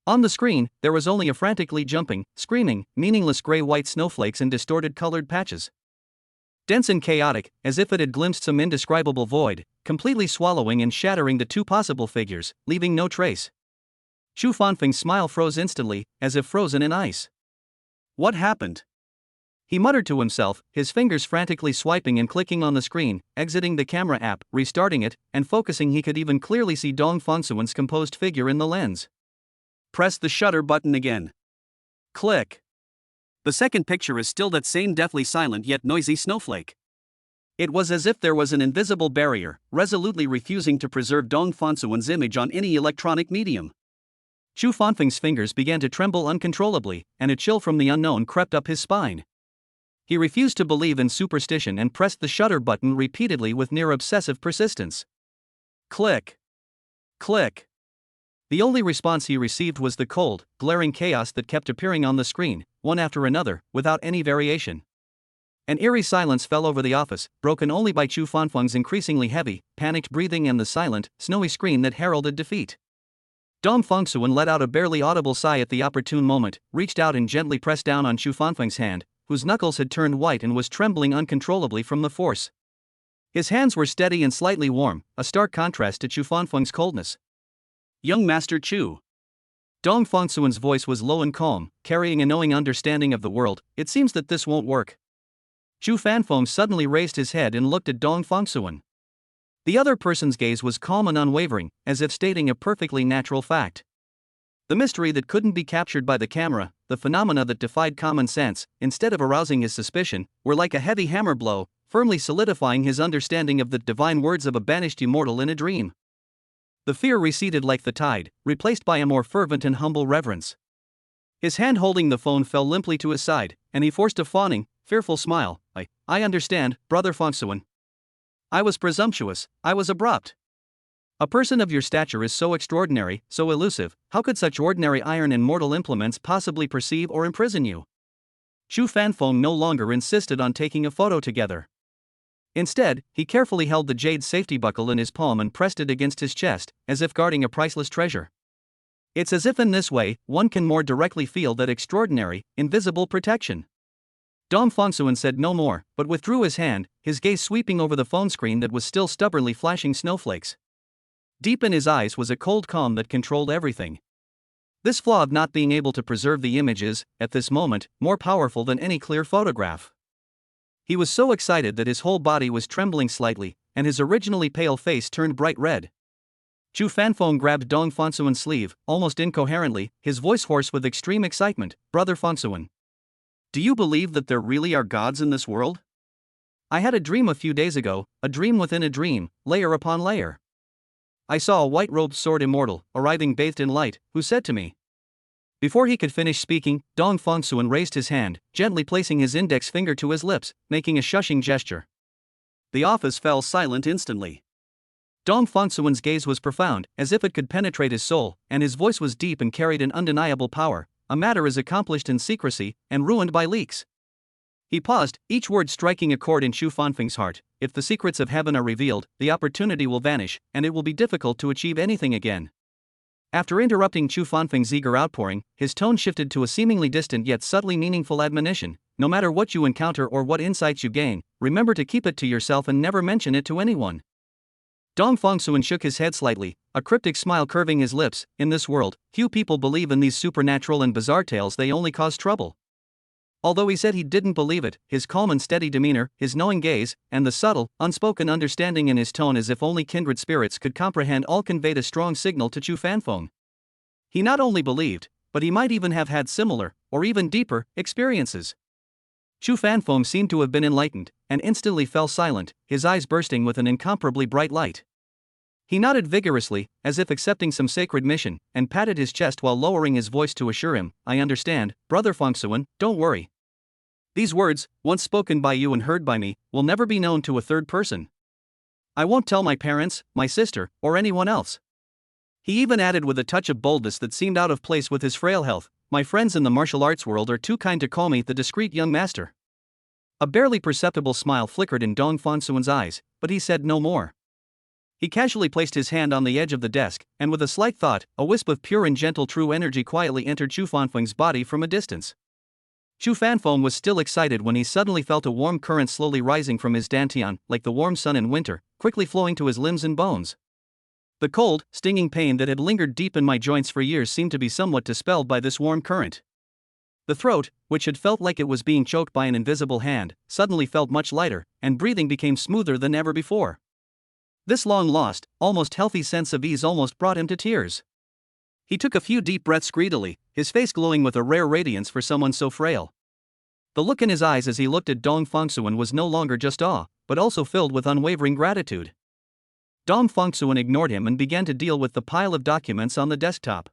On the screen, there was only a frantically jumping, screaming, meaningless gray-white snowflakes in distorted colored patches. Dense and chaotic, as if it had glimpsed some indescribable void, completely swallowing and shattering the two possible figures, leaving no trace. Chu Fanfeng's smile froze instantly, as if frozen in ice. What happened? He muttered to himself, his fingers frantically swiping and clicking on the screen, exiting the camera app, restarting it, and focusing. He could even clearly see Dong Fengsuan's composed figure in the lens. Press the shutter button again. Click. The second picture is still that same deathly silent yet noisy snowflake. It was as if there was an invisible barrier, resolutely refusing to preserve Dong Fengsuan's image on any electronic medium. Chu Fanfeng's fingers began to tremble uncontrollably, and a chill from the unknown crept up his spine. He refused to believe in superstition and pressed the shutter button repeatedly with near-obsessive persistence. Click. Click. The only response he received was the cold, glaring chaos that kept appearing on the screen, one after another, without any variation. An eerie silence fell over the office, broken only by Chu Fanfeng's increasingly heavy, panicked breathing and the silent, snowy screen that heralded defeat. Dong Fengsuan let out a barely audible sigh at the opportune moment, reached out and gently pressed down on Chu Fanfeng's hand, whose knuckles had turned white and was trembling uncontrollably from the force. His hands were steady and slightly warm, a stark contrast to Chu Fanfeng's coldness. Young Master Chu. Dong Fengsuan's voice was low and calm, carrying a knowing understanding of the world. It seems that this won't work. Chu Fanfeng suddenly raised his head and looked at Dong Fengsuan. The other person's gaze was calm and unwavering, as if stating a perfectly natural fact. The mystery that couldn't be captured by the camera, the phenomena that defied common sense, instead of arousing his suspicion, were like a heavy hammer blow, firmly solidifying his understanding of the divine words of a banished immortal in a dream. The fear receded like the tide, replaced by a more fervent and humble reverence. His hand holding the phone fell limply to his side, and he forced a fawning, fearful smile. I understand, Brother Fengsuan. I was presumptuous, I was abrupt. A person of your stature is so extraordinary, so elusive, how could such ordinary iron and mortal implements possibly perceive or imprison you? Chu Fanfeng no longer insisted on taking a photo together. Instead, he carefully held the jade safety buckle in his palm and pressed it against his chest, as if guarding a priceless treasure. It's as if in this way, one can more directly feel that extraordinary, invisible protection. Dong Fengsuan said no more, but withdrew his hand, his gaze sweeping over the phone screen that was still stubbornly flashing snowflakes. Deep in his eyes was a cold calm that controlled everything. This flaw of not being able to preserve the image is, at this moment, more powerful than any clear photograph. He was so excited that his whole body was trembling slightly, and his originally pale face turned bright red. Chu Fanfeng grabbed Dong Fangsuan's sleeve, almost incoherently, his voice hoarse with extreme excitement. Brother Fangsuan, do you believe that there really are gods in this world? I had a dream a few days ago, a dream within a dream, layer upon layer. I saw a white-robed sword immortal, arriving bathed in light, who said to me. Before he could finish speaking, Dong Fangsuan raised his hand, gently placing his index finger to his lips, making a shushing gesture. The office fell silent instantly. Dong Fangsuan's gaze was profound, as if it could penetrate his soul, and his voice was deep and carried an undeniable power. A matter is accomplished in secrecy, and ruined by leaks. He paused, each word striking a chord in Chu Fanfeng's heart. If the secrets of heaven are revealed, the opportunity will vanish, and it will be difficult to achieve anything again. After interrupting Chu Fanfeng's eager outpouring, his tone shifted to a seemingly distant yet subtly meaningful admonition. No matter what you encounter or what insights you gain, remember to keep it to yourself and never mention it to anyone. Dong Fangsuan shook his head slightly, a cryptic smile curving his lips. In this world, few people believe in these supernatural and bizarre tales, they only cause trouble. Although he said he didn't believe it, his calm and steady demeanor, his knowing gaze, and the subtle, unspoken understanding in his tone as if only kindred spirits could comprehend all conveyed a strong signal to Chu Fanfeng. He not only believed, but he might even have had similar, or even deeper, experiences. Chu Fanfeng seemed to have been enlightened, and instantly fell silent, his eyes bursting with an incomparably bright light. He nodded vigorously, as if accepting some sacred mission, and patted his chest while lowering his voice to assure him, I understand, Brother Fangsuan, don't worry. These words, once spoken by you and heard by me, will never be known to a third person. I won't tell my parents, my sister, or anyone else. He even added with a touch of boldness that seemed out of place with his frail health, my friends in the martial arts world are too kind to call me the discreet young master. A barely perceptible smile flickered in Dong Fangsuan's eyes, but he said no more. He casually placed his hand on the edge of the desk, and with a slight thought, a wisp of pure and gentle true energy quietly entered Chu Fanfeng's body from a distance. Chu Fanfeng was still excited when he suddenly felt a warm current slowly rising from his dantian, like the warm sun in winter, quickly flowing to his limbs and bones. The cold, stinging pain that had lingered deep in my joints for years seemed to be somewhat dispelled by this warm current. The throat, which had felt like it was being choked by an invisible hand, suddenly felt much lighter, and breathing became smoother than ever before. This long-lost, almost healthy sense of ease almost brought him to tears. He took a few deep breaths greedily, his face glowing with a rare radiance for someone so frail. The look in his eyes as he looked at Dong Fangsuan was no longer just awe, but also filled with unwavering gratitude. Dong Fangsuan ignored him and began to deal with the pile of documents on the desktop.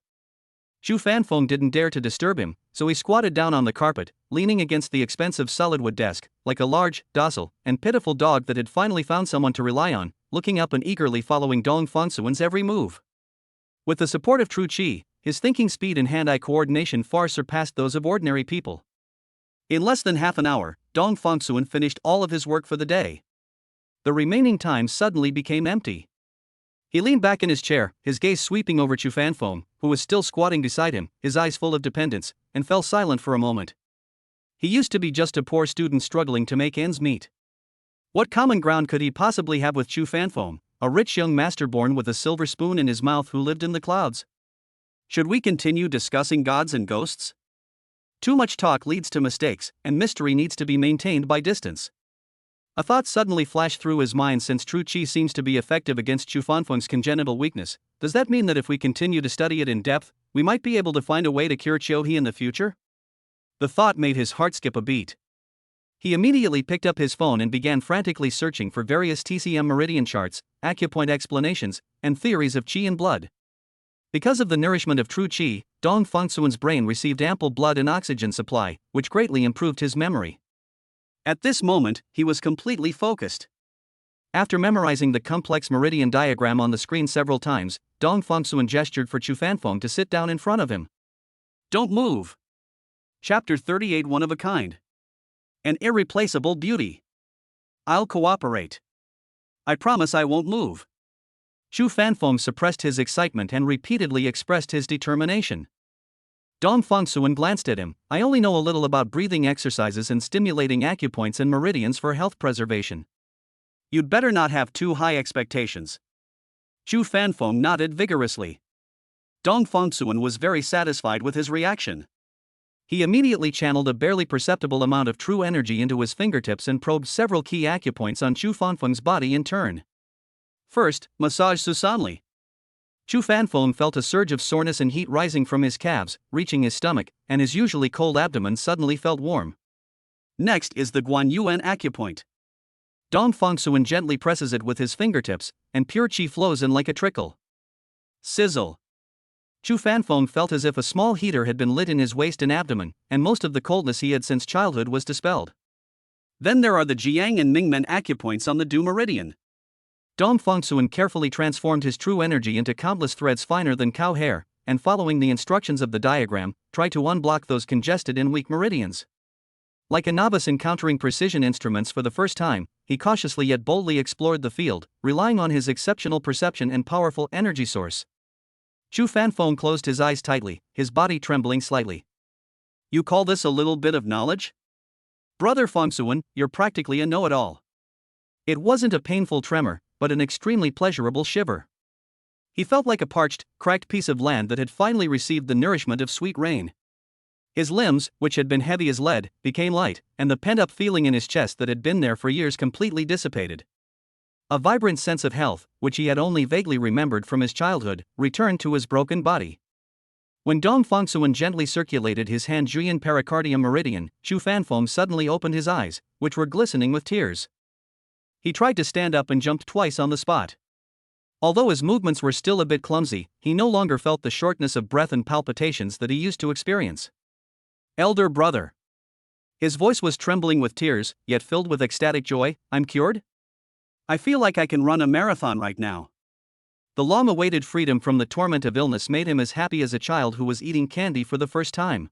Chu Fanfeng didn't dare to disturb him, so he squatted down on the carpet, leaning against the expensive solid-wood desk, like a large, docile, and pitiful dog that had finally found someone to rely on, looking up and eagerly following Dong Fangsuan's every move. With the support of true qi, his thinking speed and hand-eye coordination far surpassed those of ordinary people. In less than half an hour, Dong Fangsuan finished all of his work for the day. The remaining time suddenly became empty. He leaned back in his chair, his gaze sweeping over Chu Fanfeng, who was still squatting beside him, his eyes full of dependence, and fell silent for a moment. He used to be just a poor student struggling to make ends meet. What common ground could he possibly have with Chu Fanfeng, a rich young master born with a silver spoon in his mouth who lived in the clouds? Should we continue discussing gods and ghosts? Too much talk leads to mistakes, and mystery needs to be maintained by distance. A thought suddenly flashed through his mind. Since true qi seems to be effective against Chu Fanfeng's congenital weakness, does that mean that if we continue to study it in depth, we might be able to find a way to cure Qiuhe in the future? The thought made his heart skip a beat. He immediately picked up his phone and began frantically searching for various TCM meridian charts, acupoint explanations, and theories of qi and blood. Because of the nourishment of true qi, Dong Fangsuan's brain received ample blood and oxygen supply, which greatly improved his memory. At this moment, he was completely focused. After memorizing the complex meridian diagram on the screen several times, Dong Fangsuan gestured for Chu Fanfeng to sit down in front of him. Don't move. Chapter 38. One of a kind. An irreplaceable beauty. I'll cooperate. I promise I won't move. Chu Fanfeng suppressed his excitement and repeatedly expressed his determination. Dong Fangsuan glanced at him. I only know a little about breathing exercises and stimulating acupoints and meridians for health preservation. You'd better not have too high expectations. Chu Fanfeng nodded vigorously. Dong Fangsuan was very satisfied with his reaction. He immediately channeled a barely perceptible amount of true energy into his fingertips and probed several key acupoints on Chu Fanfeng's body in turn. First, massage Susanli. Chu Fanfeng felt a surge of soreness and heat rising from his calves, reaching his stomach, and his usually cold abdomen suddenly felt warm. Next is the Guan Yuan acupoint. Dong Fongsuan gently presses it with his fingertips, and pure qi flows in like a trickle. Sizzle. Chu Fanfeng felt as if a small heater had been lit in his waist and abdomen, and most of the coldness he had since childhood was dispelled. Then there are the Jiang and Mingmen acupoints on the Du Meridian. Dong Fongsuan carefully transformed his true energy into countless threads finer than cow hair, and following the instructions of the diagram, tried to unblock those congested and weak meridians. Like a novice encountering precision instruments for the first time, he cautiously yet boldly explored the field, relying on his exceptional perception and powerful energy source. Chu Fanfeng closed his eyes tightly, his body trembling slightly. You call this a little bit of knowledge? Brother Fongsuan, you're practically a know-it-all. It wasn't a painful tremor, but an extremely pleasurable shiver. He felt like a parched, cracked piece of land that had finally received the nourishment of sweet rain. His limbs, which had been heavy as lead, became light, and the pent-up feeling in his chest that had been there for years completely dissipated. A vibrant sense of health, which he had only vaguely remembered from his childhood, returned to his broken body. When Dong Fongsuan gently circulated his hand Juyin pericardium meridian, Chu Fanfeng suddenly opened his eyes, which were glistening with tears. He tried to stand up and jumped twice on the spot. Although his movements were still a bit clumsy, he no longer felt the shortness of breath and palpitations that he used to experience. Elder brother. His voice was trembling with tears, yet filled with ecstatic joy. I'm cured? I feel like I can run a marathon right now. The long-awaited freedom from the torment of illness made him as happy as a child who was eating candy for the first time.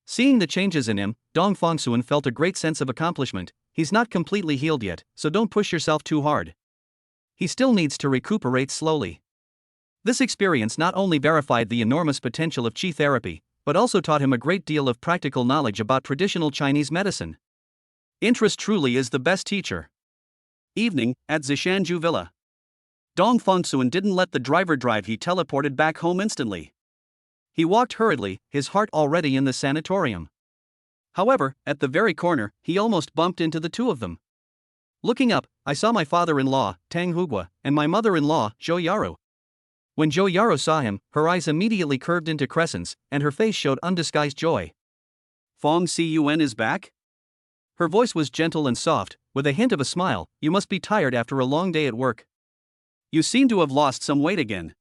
Seeing the changes in him, Dong Fongsuan felt a great sense of accomplishment. He's not completely healed yet, so don't push yourself too hard. He still needs to recuperate slowly. This experience not only verified the enormous potential of qi therapy, but also taught him a great deal of practical knowledge about traditional Chinese medicine. Interest truly is the best teacher. Evening, at Zishanju Villa. Dong Fongsuan didn't let the driver drive, he teleported back home instantly. He walked hurriedly, his heart already in the sanatorium. However, at the very corner, he almost bumped into the two of them. Looking up, I saw my father-in-law, Tang Hugua, and my mother-in-law, Zhou Yaro. When Zhou Yaro saw him, her eyes immediately curved into crescents, and her face showed undisguised joy. Fong Cun is back? Her voice was gentle and soft, with a hint of a smile. You must be tired after a long day at work. You seem to have lost some weight again.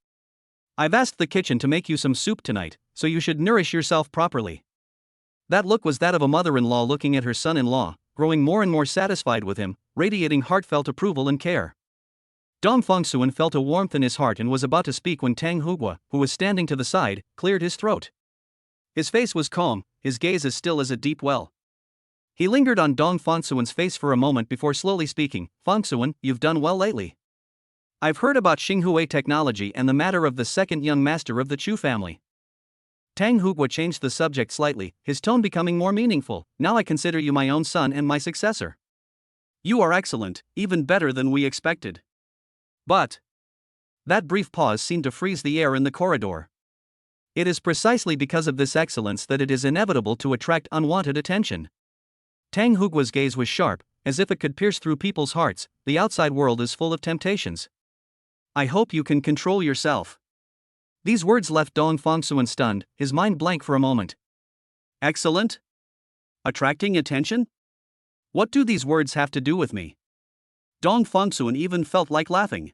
I've asked the kitchen to make you some soup tonight, so you should nourish yourself properly. That look was that of a mother-in-law looking at her son-in-law, growing more and more satisfied with him, radiating heartfelt approval and care. Dong Fongsuan felt a warmth in his heart and was about to speak when Tang Hugua, who was standing to the side, cleared his throat. His face was calm, his gaze as still as a deep well. He lingered on Dong Fongsuan's face for a moment before slowly speaking. Fongsuan, you've done well lately. I've heard about Xinghui technology and the matter of the second young master of the Chu family. Tang Hugua changed the subject slightly, his tone becoming more meaningful. Now I consider you my own son and my successor. You are excellent, even better than we expected. But that brief pause seemed to freeze the air in the corridor. It is precisely because of this excellence that it is inevitable to attract unwanted attention. Tang Hugua's gaze was sharp, as if it could pierce through people's hearts. The outside world is full of temptations. I hope you can control yourself. These words left Dong Fongsuan stunned, his mind blank for a moment. Excellent? Attracting attention? What do these words have to do with me? Dong Fongsuan even felt like laughing.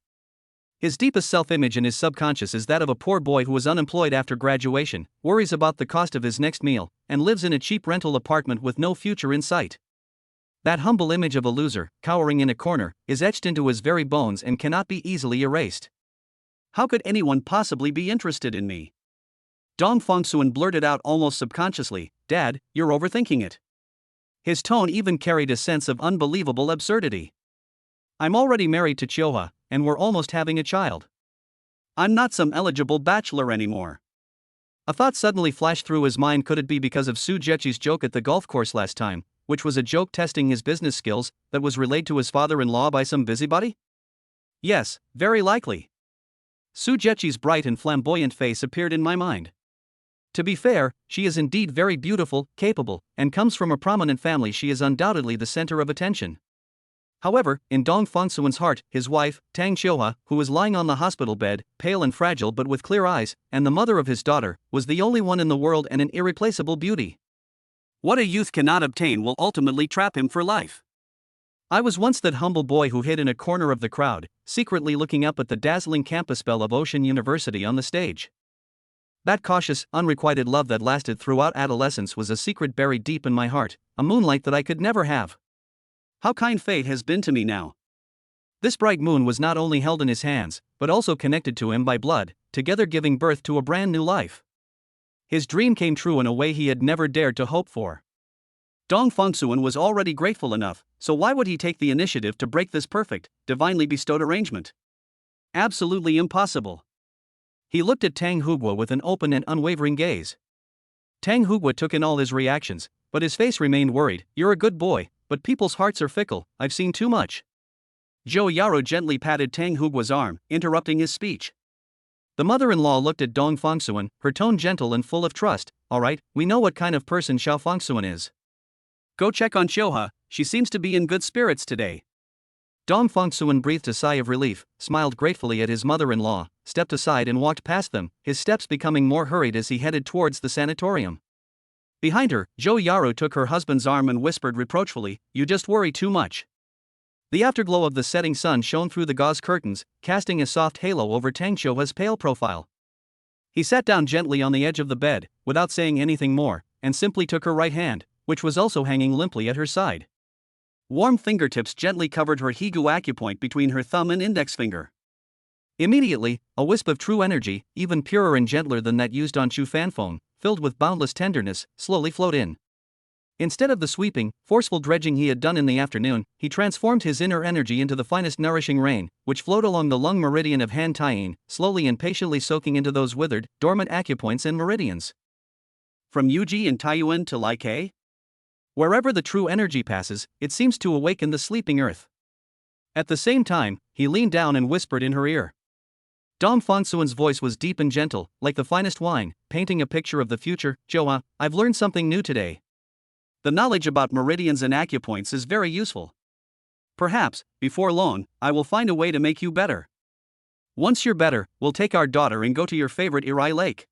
His deepest self-image in his subconscious is that of a poor boy who was unemployed after graduation, worries about the cost of his next meal, and lives in a cheap rental apartment with no future in sight. That humble image of a loser, cowering in a corner, is etched into his very bones and cannot be easily erased. How could anyone possibly be interested in me? Dong Fongsuan blurted out almost subconsciously, Dad, you're overthinking it. His tone even carried a sense of unbelievable absurdity. I'm already married to Chioha, and we're almost having a child. I'm not some eligible bachelor anymore. A thought suddenly flashed through his mind. Could it be because of Su Jechi's joke at the golf course last time, which was a joke testing his business skills, that was relayed to his father-in-law by some busybody? Yes, very likely. Su Jechi's bright and flamboyant face appeared in my mind. To be fair, she is indeed very beautiful, capable, and comes from a prominent family. She is undoubtedly the center of attention. However, in Dong Fangsuan's heart, his wife, Tang Xiuhua, who was lying on the hospital bed, pale and fragile but with clear eyes, and the mother of his daughter, was the only one in the world and an irreplaceable beauty. What a youth cannot obtain will ultimately trap him for life. I was once that humble boy who hid in a corner of the crowd, secretly looking up at the dazzling campus belle of Ocean University on the stage. That cautious, unrequited love that lasted throughout adolescence was a secret buried deep in my heart, a moonlight that I could never have. How kind fate has been to me now. This bright moon was not only held in his hands, but also connected to him by blood, together giving birth to a brand new life. His dream came true in a way he had never dared to hope for. Dong Fangsuan was already grateful enough, so why would he take the initiative to break this perfect, divinely bestowed arrangement? Absolutely impossible. He looked at Tang Hugua with an open and unwavering gaze. Tang Hugua took in all his reactions, but his face remained worried. You're a good boy, but people's hearts are fickle, I've seen too much. Zhou Yaro gently patted Tang Hugua's arm, interrupting his speech. The mother-in-law looked at Dong Fangsuan, her tone gentle and full of trust. All right, we know what kind of person Xiao Fangsuan is. Go check on Xiuhua, she seems to be in good spirits today. Dong Fangsuan breathed a sigh of relief, smiled gratefully at his mother-in-law, stepped aside and walked past them, his steps becoming more hurried as he headed towards the sanatorium. Behind her, Zhou Yaro took her husband's arm and whispered reproachfully, You just worry too much. The afterglow of the setting sun shone through the gauze curtains, casting a soft halo over Tang Xiuhua's pale profile. He sat down gently on the edge of the bed, without saying anything more, and simply took her right hand, which was also hanging limply at her side. Warm fingertips gently covered her Higu acupoint between her thumb and index finger. Immediately, a wisp of true energy, even purer and gentler than that used on Chu Fanfeng, filled with boundless tenderness, slowly flowed in. Instead of the sweeping, forceful dredging he had done in the afternoon, he transformed his inner energy into the finest nourishing rain, which flowed along the lung meridian of Han Taiyin, slowly and patiently soaking into those withered, dormant acupoints and meridians. From Yuji and Taiyuan to Lai Ke? Wherever the true energy passes, it seems to awaken the sleeping earth. At the same time, he leaned down and whispered in her ear. Dong Fangsuan's voice was deep and gentle, like the finest wine, painting a picture of the future. Xiuhua, I've learned something new today. The knowledge about meridians and acupoints is very useful. Perhaps, before long, I will find a way to make you better. Once you're better, we'll take our daughter and go to your favorite Irai lake.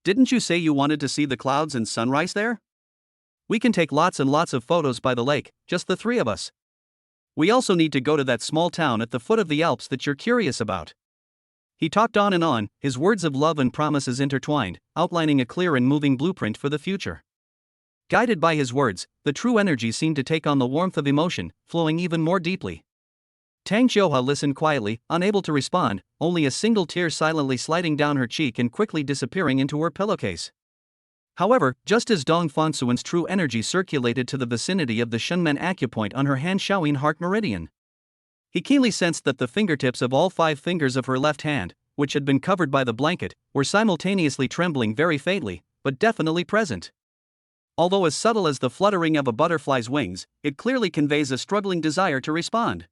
Didn't you say you wanted to see the clouds and sunrise there? We can take lots and lots of photos by the lake, just the three of us. We also need to go to that small town at the foot of the Alps that you're curious about. He talked on and on, his words of love and promises intertwined, outlining a clear and moving blueprint for the future. Guided by his words, the true energy seemed to take on the warmth of emotion, flowing even more deeply. Tang Xiuhua listened quietly, unable to respond, only a single tear silently sliding down her cheek and quickly disappearing into her pillowcase. However, just as Dong Fangsuan's true energy circulated to the vicinity of the Shunmen acupoint on her Han Shaoyin heart meridian, he keenly sensed that the fingertips of all 5 fingers of her left hand, which had been covered by the blanket, were simultaneously trembling very faintly, but definitely present. Although as subtle as the fluttering of a butterfly's wings, it clearly conveys a struggling desire to respond.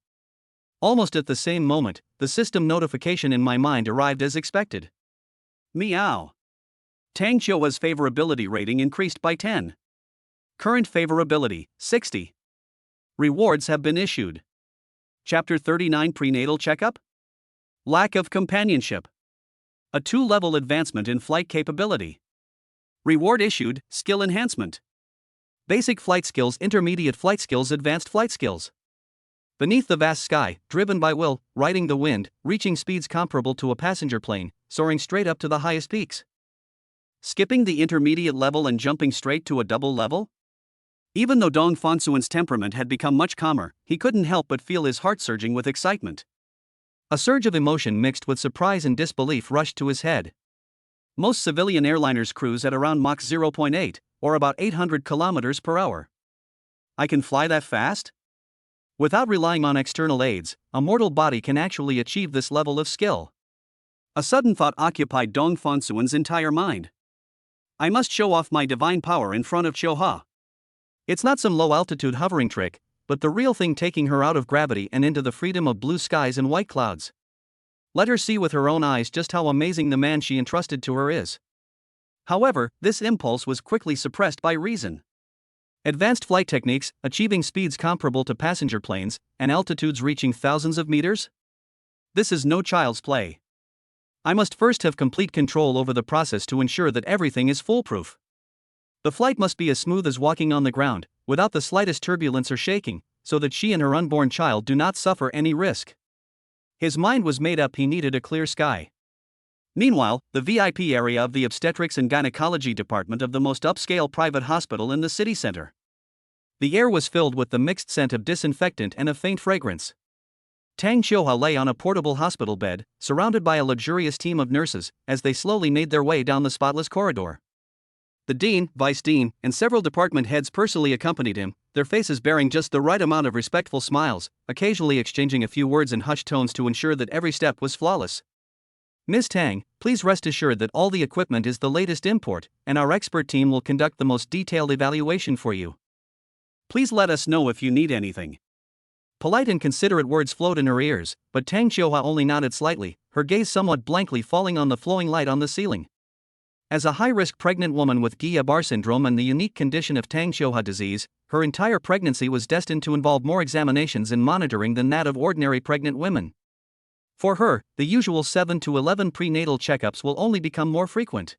Almost at the same moment, the system notification in my mind arrived as expected. Meow. Tang Xiuhua's favorability rating increased by 10. Current favorability, 60. Rewards have been issued. Chapter 39 Prenatal Checkup? Lack of companionship. A 2-level advancement in flight capability. Reward issued, skill enhancement. Basic flight skills, intermediate flight skills, advanced flight skills. Beneath the vast sky, driven by will, riding the wind, reaching speeds comparable to a passenger plane, soaring straight up to the highest peaks. Skipping the intermediate level and jumping straight to a double level? Even though Dong Fangsuan's temperament had become much calmer, he couldn't help but feel his heart surging with excitement. A surge of emotion mixed with surprise and disbelief rushed to his head. Most civilian airliners cruise at around Mach 0.8, or about 800 kilometers per hour. I can fly that fast? Without relying on external aids, a mortal body can actually achieve this level of skill. A sudden thought occupied Dong Fangsuan's entire mind. I must show off my divine power in front of Xiuhua. It's not some low-altitude hovering trick, but the real thing, taking her out of gravity and into the freedom of blue skies and white clouds. Let her see with her own eyes just how amazing the man she entrusted to her is. However, this impulse was quickly suppressed by reason. Advanced flight techniques, achieving speeds comparable to passenger planes, and altitudes reaching thousands of meters? This is no child's play. I must first have complete control over the process to ensure that everything is foolproof. The flight must be as smooth as walking on the ground, without the slightest turbulence or shaking, so that she and her unborn child do not suffer any risk. His mind was made up he needed a clear sky. Meanwhile, the VIP area of the obstetrics and gynecology department of the most upscale private hospital in the city center. The air was filled with the mixed scent of disinfectant and a faint fragrance. Tang Xiuhua lay on a portable hospital bed, surrounded by a luxurious team of nurses, as they slowly made their way down the spotless corridor. The dean, vice dean, and several department heads personally accompanied him, their faces bearing just the right amount of respectful smiles, occasionally exchanging a few words in hushed tones to ensure that every step was flawless. Ms. Tang, please rest assured that all the equipment is the latest import, and our expert team will conduct the most detailed evaluation for you. Please let us know if you need anything. Polite and considerate words flowed in her ears, but Tang Xiuhua only nodded slightly, her gaze somewhat blankly falling on the flowing light on the ceiling. As a high-risk pregnant woman with Guillain-Barré syndrome and the unique condition of Tang Xiuhua disease, her entire pregnancy was destined to involve more examinations and monitoring than that of ordinary pregnant women. For her, the usual 7 to 11 prenatal checkups will only become more frequent.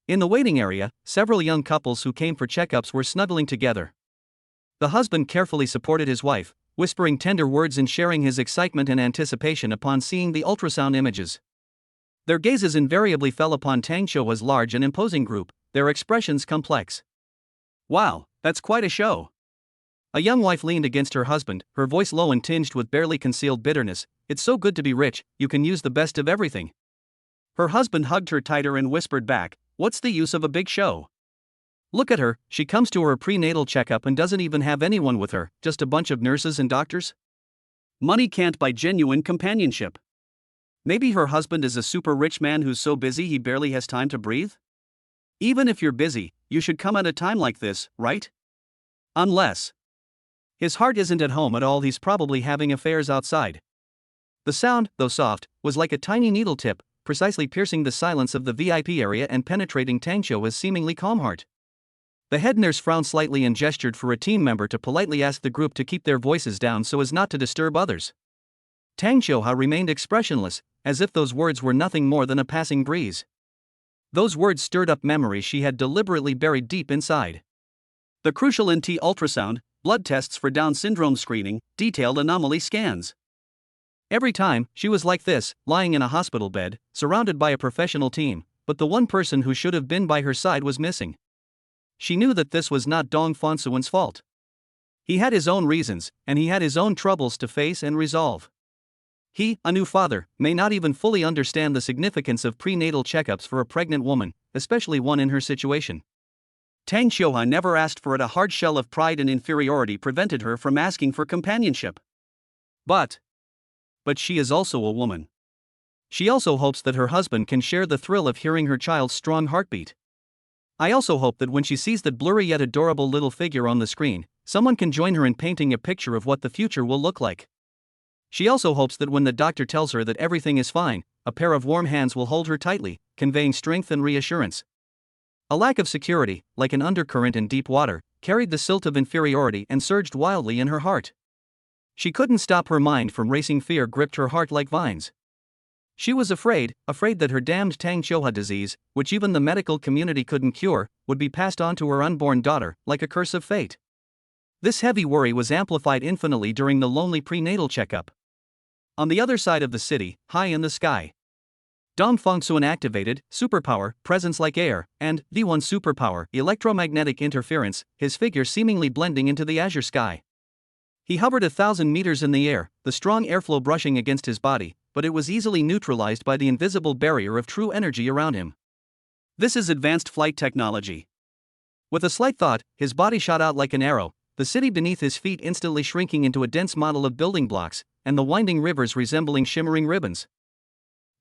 In the waiting area, several young couples who came for checkups were snuggling together. The husband carefully supported his wife, whispering tender words and sharing his excitement and anticipation upon seeing the ultrasound images. Their gazes invariably fell upon Tang Xiuhua's large and imposing group, their expressions complex. Wow, that's quite a show. A young wife leaned against her husband, her voice low and tinged with barely concealed bitterness. It's so good to be rich, you can use the best of everything. Her husband hugged her tighter and whispered back, what's the use of a big show? Look at her, she comes to her prenatal checkup and doesn't even have anyone with her, just a bunch of nurses and doctors? Money can't buy genuine companionship. Maybe her husband is a super rich man who's so busy he barely has time to breathe? Even if you're busy, you should come at a time like this, right? Unless his heart isn't at home at all, he's probably having affairs outside. The sound, though soft, was like a tiny needle tip, precisely piercing the silence of the VIP area and penetrating Tang Xiuhua's seemingly calm heart. The head nurse frowned slightly and gestured for a team member to politely ask the group to keep their voices down so as not to disturb others. Tang Xiuhua remained expressionless, as if those words were nothing more than a passing breeze. Those words stirred up memories she had deliberately buried deep inside. The crucial NT ultrasound, blood tests for Down syndrome screening, detailed anomaly scans. Every time, she was like this, lying in a hospital bed, surrounded by a professional team, but the one person who should have been by her side was missing. She knew that this was not Dong Fonsuan's fault. He had his own reasons, and he had his own troubles to face and resolve. He, a new father, may not even fully understand the significance of prenatal checkups for a pregnant woman, especially one in her situation. Tang Xiuhua never asked for it. A hard shell of pride and inferiority prevented her from asking for companionship. But she is also a woman. She also hopes that her husband can share the thrill of hearing her child's strong heartbeat. I also hope that when she sees that blurry yet adorable little figure on the screen, someone can join her in painting a picture of what the future will look like. She also hopes that when the doctor tells her that everything is fine, a pair of warm hands will hold her tightly, conveying strength and reassurance. A lack of security, like an undercurrent in deep water, carried the silt of inferiority and surged wildly in her heart. She couldn't stop her mind from racing. Fear gripped her heart like vines. She was afraid that her damned Tang Xiuhua disease, which even the medical community couldn't cure, would be passed on to her unborn daughter, like a curse of fate. This heavy worry was amplified infinitely during the lonely prenatal checkup. On the other side of the city, high in the sky, Dong Fonsuan activated superpower, presence like air, and V1 superpower, electromagnetic interference, his figure seemingly blending into the azure sky. He hovered 1,000 meters in the air, the strong airflow brushing against his body, but it was easily neutralized by the invisible barrier of true energy around him. This is advanced flight technology. With a slight thought, his body shot out like an arrow, the city beneath his feet instantly shrinking into a dense model of building blocks, and the winding rivers resembling shimmering ribbons.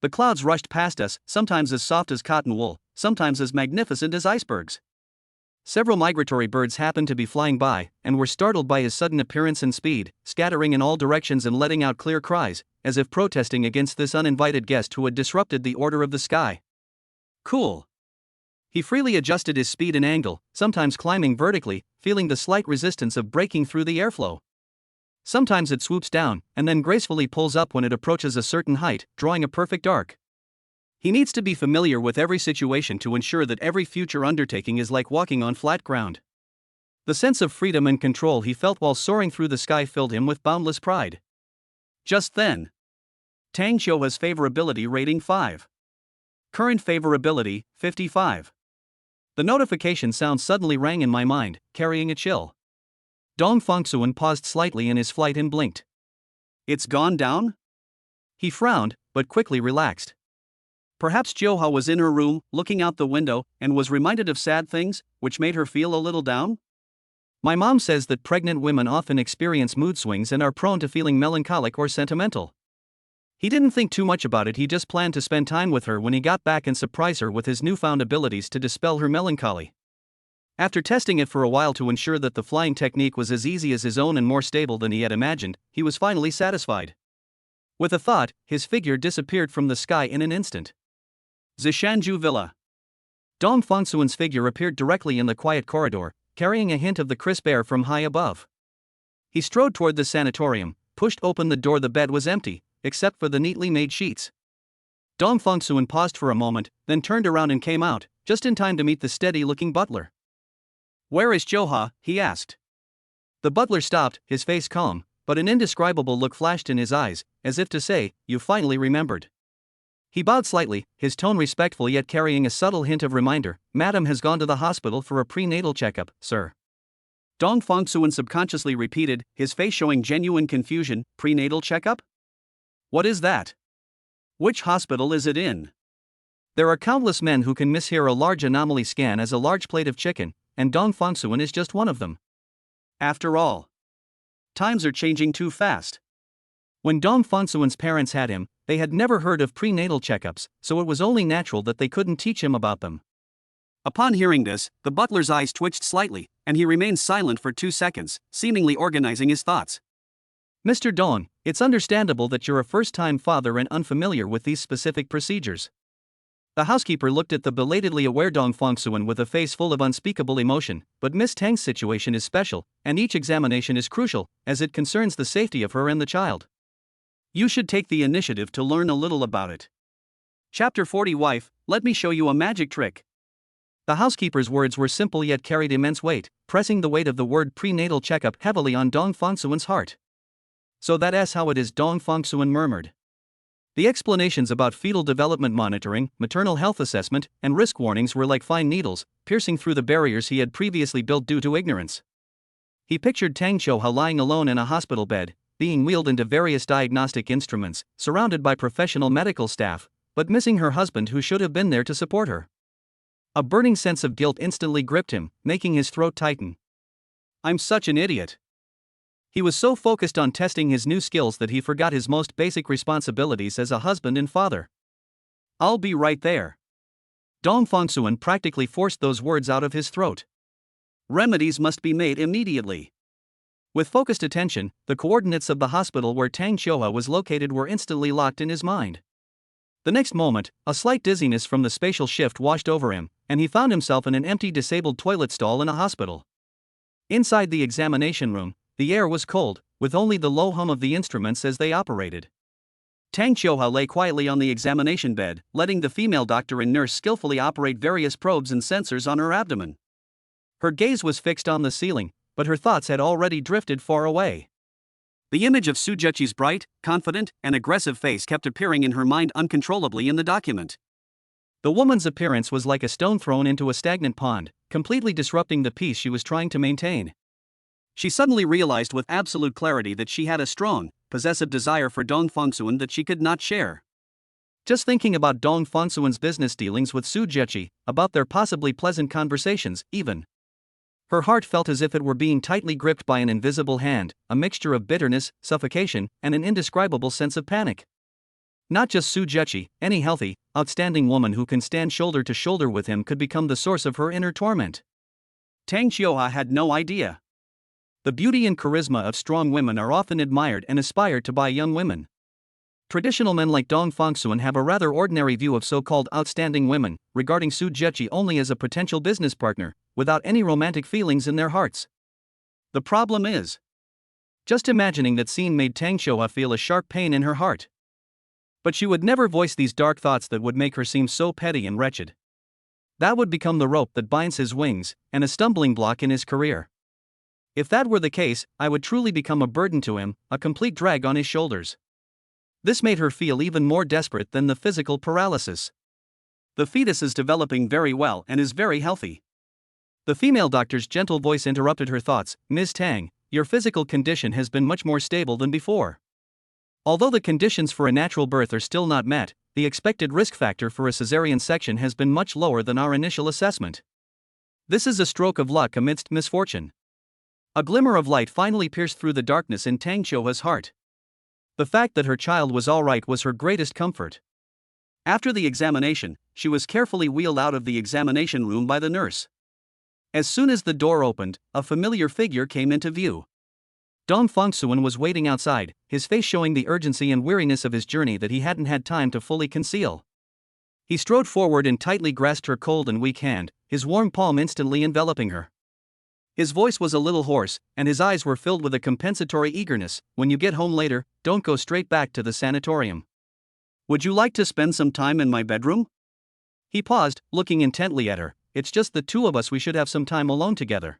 The clouds rushed past us, sometimes as soft as cotton wool, sometimes as magnificent as icebergs. Several migratory birds happened to be flying by, and were startled by his sudden appearance and speed, scattering in all directions and letting out clear cries, as if protesting against this uninvited guest who had disrupted the order of the sky. Cool. He freely adjusted his speed and angle, sometimes climbing vertically, feeling the slight resistance of breaking through the airflow. Sometimes it swoops down, and then gracefully pulls up when it approaches a certain height, drawing a perfect arc. He needs to be familiar with every situation to ensure that every future undertaking is like walking on flat ground. The sense of freedom and control he felt while soaring through the sky filled him with boundless pride. Just then, Tang Xiuha's favorability rating 5. Current favorability, 55. The notification sound suddenly rang in my mind, carrying a chill. Dong Fengsuan paused slightly in his flight and blinked. It's gone down? He frowned, but quickly relaxed. Perhaps Xiuha was in her room, looking out the window, and was reminded of sad things, which made her feel a little down? My mom says that pregnant women often experience mood swings and are prone to feeling melancholic or sentimental. He didn't think too much about it, he just planned to spend time with her when he got back and surprise her with his newfound abilities to dispel her melancholy. After testing it for a while to ensure that the flying technique was as easy as his own and more stable than he had imagined, he was finally satisfied. With a thought, his figure disappeared from the sky in an instant. Zishanju Villa. Dong Fengsuan's figure appeared directly in the quiet corridor, carrying a hint of the crisp air from high above. He strode toward the sanatorium, pushed open the door. The bed was empty, except for the neatly made sheets. Dong Fengsuan paused for a moment, then turned around and came out, just in time to meet the steady-looking butler. "Where is Xiuha?" he asked. The butler stopped, his face calm, but an indescribable look flashed in his eyes, as if to say, "You finally remembered." He bowed slightly, his tone respectful yet carrying a subtle hint of reminder. "Madam has gone to the hospital for a prenatal checkup, sir." Dong Fengsuan subconsciously repeated, his face showing genuine confusion. "Prenatal checkup? What is that? Which hospital is it in?" There are countless men who can mishear a large anomaly scan as a large plate of chicken, and Dong Fengsuan is just one of them. After all, times are changing too fast. When Dong Fengsuan's parents had him, they had never heard of prenatal checkups, so it was only natural that they couldn't teach him about them. Upon hearing this, the butler's eyes twitched slightly, and he remained silent for 2 seconds, seemingly organizing his thoughts. "Mr. Dong, it's understandable that you're a first-time father and unfamiliar with these specific procedures." The housekeeper looked at the belatedly aware Dong Fengsuan with a face full of unspeakable emotion. "But Miss Tang's situation is special, and each examination is crucial, as it concerns the safety of her and the child. You should take the initiative to learn a little about it." Chapter 40 Wife, let me show you a magic trick. The housekeeper's words were simple yet carried immense weight, pressing the weight of the word prenatal checkup heavily on Dong Fengsuan's heart. "So that's how it is," Dong Fengsuan murmured. The explanations about fetal development monitoring, maternal health assessment, and risk warnings were like fine needles, piercing through the barriers he had previously built due to ignorance. He pictured Tang Xiuha lying alone in a hospital bed, being wheeled into various diagnostic instruments, surrounded by professional medical staff, but missing her husband who should have been there to support her. A burning sense of guilt instantly gripped him, making his throat tighten. "I'm such an idiot." He was so focused on testing his new skills that he forgot his most basic responsibilities as a husband and father. "I'll be right there." Dong Fengsuan practically forced those words out of his throat. "Remedies must be made immediately." With focused attention, the coordinates of the hospital where Tang Xiuha was located were instantly locked in his mind. The next moment, a slight dizziness from the spatial shift washed over him, and he found himself in an empty disabled toilet stall in a hospital. Inside the examination room, the air was cold, with only the low hum of the instruments as they operated. Tang Xiuha lay quietly on the examination bed, letting the female doctor and nurse skillfully operate various probes and sensors on her abdomen. Her gaze was fixed on the ceiling, but her thoughts had already drifted far away. The image of Su Zheqi's bright, confident, and aggressive face kept appearing in her mind uncontrollably in the document. The woman's appearance was like a stone thrown into a stagnant pond, completely disrupting the peace she was trying to maintain. She suddenly realized with absolute clarity that she had a strong, possessive desire for Dong Fengsuan that she could not share. Just thinking about Dong Fengsuan's business dealings with Su Zheqi, about their possibly pleasant conversations, even. Her heart felt as if it were being tightly gripped by an invisible hand, a mixture of bitterness, suffocation, and an indescribable sense of panic. Not just Su Zheqi, any healthy, outstanding woman who can stand shoulder to shoulder with him could become the source of her inner torment. Tang Xiuha had no idea. The beauty and charisma of strong women are often admired and aspired to by young women. Traditional men like Dong Fongsuan have a rather ordinary view of so-called outstanding women, regarding Su Jechi only as a potential business partner, without any romantic feelings in their hearts. The problem is, just imagining that scene made Tang Xiuhua feel a sharp pain in her heart. But she would never voice these dark thoughts that would make her seem so petty and wretched. That would become the rope that binds his wings, and a stumbling block in his career. If that were the case, I would truly become a burden to him, a complete drag on his shoulders. This made her feel even more desperate than the physical paralysis. The fetus is developing very well and is very healthy. The female doctor's gentle voice interrupted her thoughts. Ms. Tang, your physical condition has been much more stable than before. Although the conditions for a natural birth are still not met, the expected risk factor for a cesarean section has been much lower than our initial assessment. This is a stroke of luck amidst misfortune. A glimmer of light finally pierced through the darkness in Tang Xiuhua's heart. The fact that her child was all right was her greatest comfort. After the examination, she was carefully wheeled out of the examination room by the nurse. As soon as the door opened, a familiar figure came into view. Dong Fongsuan was waiting outside, his face showing the urgency and weariness of his journey that he hadn't had time to fully conceal. He strode forward and tightly grasped her cold and weak hand, his warm palm instantly enveloping her. His voice was a little hoarse, and his eyes were filled with a compensatory eagerness. When you get home later, don't go straight back to the sanatorium. Would you like to spend some time in my bedroom? He paused, looking intently at her. It's just the two of us, we should have some time alone together.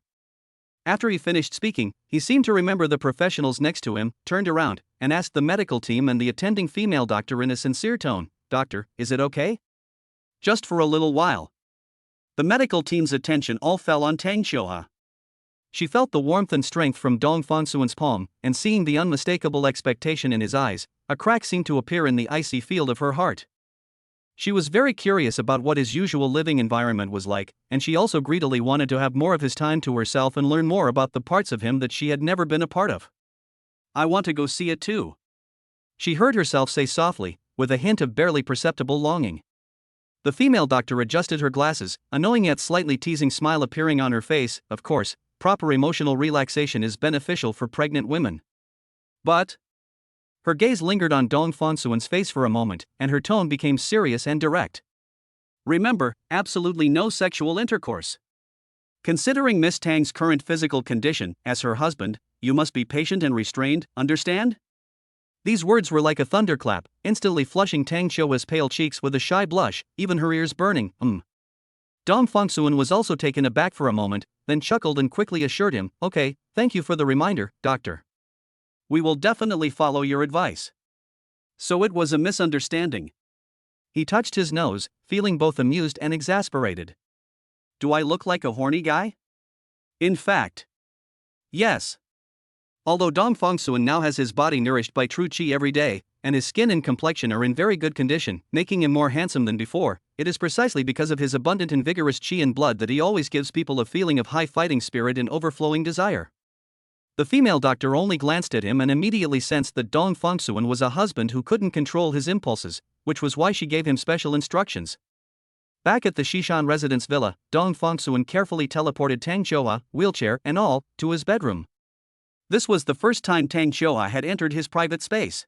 After he finished speaking, he seemed to remember the professionals next to him, turned around, and asked the medical team and the attending female doctor in a sincere tone, "Doctor, is it okay?" Just for a little while. The medical team's attention all fell on Tang Xiuhua. She felt the warmth and strength from Dong Fongsuan's palm, and seeing the unmistakable expectation in his eyes, a crack seemed to appear in the icy field of her heart. She was very curious about what his usual living environment was like, and she also greedily wanted to have more of his time to herself and learn more about the parts of him that she had never been a part of. I want to go see it too, she heard herself say softly, with a hint of barely perceptible longing. The female doctor adjusted her glasses, a knowing yet slightly teasing smile appearing on her face. Of course, proper emotional relaxation is beneficial for pregnant women. But her gaze lingered on Dong Fongsuan's face for a moment, and her tone became serious and direct. Remember, absolutely no sexual intercourse. Considering Miss Tang's current physical condition, as her husband, you must be patient and restrained, understand? These words were like a thunderclap, instantly flushing Tang Xiuhua's pale cheeks with a shy blush, even her ears burning. Dong Fongsuan was also taken aback for a moment, then chuckled and quickly assured him, "Okay, thank you for the reminder, doctor. We will definitely follow your advice." So it was a misunderstanding. He touched his nose, feeling both amused and exasperated. Do I look like a horny guy? In fact, yes. Although Dong Fongsuan now has his body nourished by true qi every day, and his skin and complexion are in very good condition, making him more handsome than before, it is precisely because of his abundant and vigorous qi and blood that he always gives people a feeling of high fighting spirit and overflowing desire. The female doctor only glanced at him and immediately sensed that Dong Fongsuan was a husband who couldn't control his impulses, which was why she gave him special instructions. Back at the Xishan residence villa, Dong Fongsuan carefully teleported Tang Xiuhua, wheelchair and all, to his bedroom. This was the first time Tang Xiuhua had entered his private space.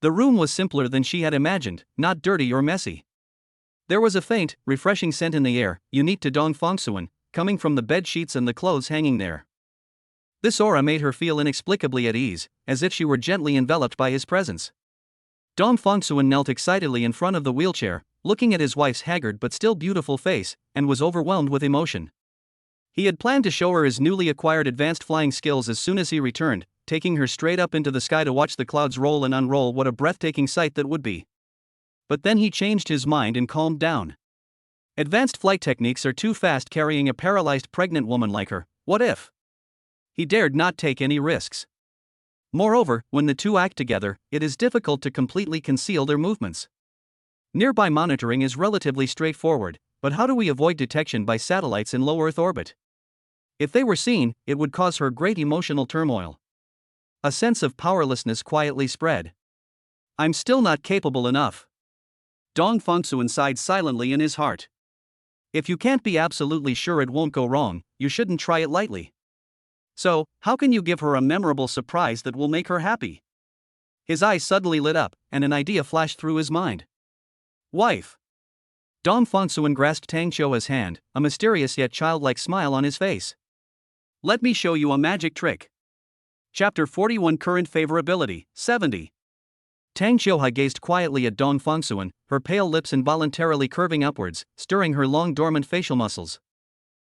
The room was simpler than she had imagined, not dirty or messy. There was a faint, refreshing scent in the air, unique to Dong Fongsuan, coming from the bed sheets and the clothes hanging there. This aura made her feel inexplicably at ease, as if she were gently enveloped by his presence. Dong Fongsuan knelt excitedly in front of the wheelchair, looking at his wife's haggard but still beautiful face, and was overwhelmed with emotion. He had planned to show her his newly acquired advanced flying skills as soon as he returned, taking her straight up into the sky to watch the clouds roll and unroll. What a breathtaking sight that would be. But then he changed his mind and calmed down. Advanced flight techniques are too fast carrying a paralyzed pregnant woman like her. What if? He dared not take any risks. Moreover, when the two act together, it is difficult to completely conceal their movements. Nearby monitoring is relatively straightforward, but how do we avoid detection by satellites in low Earth orbit? If they were seen, it would cause her great emotional turmoil. A sense of powerlessness quietly spread. I'm still not capable enough. Dong Fongsuan sighed silently in his heart. If you can't be absolutely sure it won't go wrong, you shouldn't try it lightly. So, how can you give her a memorable surprise that will make her happy? His eyes suddenly lit up, and an idea flashed through his mind. Wife. Dong Fongsuan grasped Tang Xiuha's hand, a mysterious yet childlike smile on his face. Let me show you a magic trick. Chapter 41 Current Favorability, 70. Tang Xiuha gazed quietly at Dong Fongsuan, her pale lips involuntarily curving upwards, stirring her long dormant facial muscles.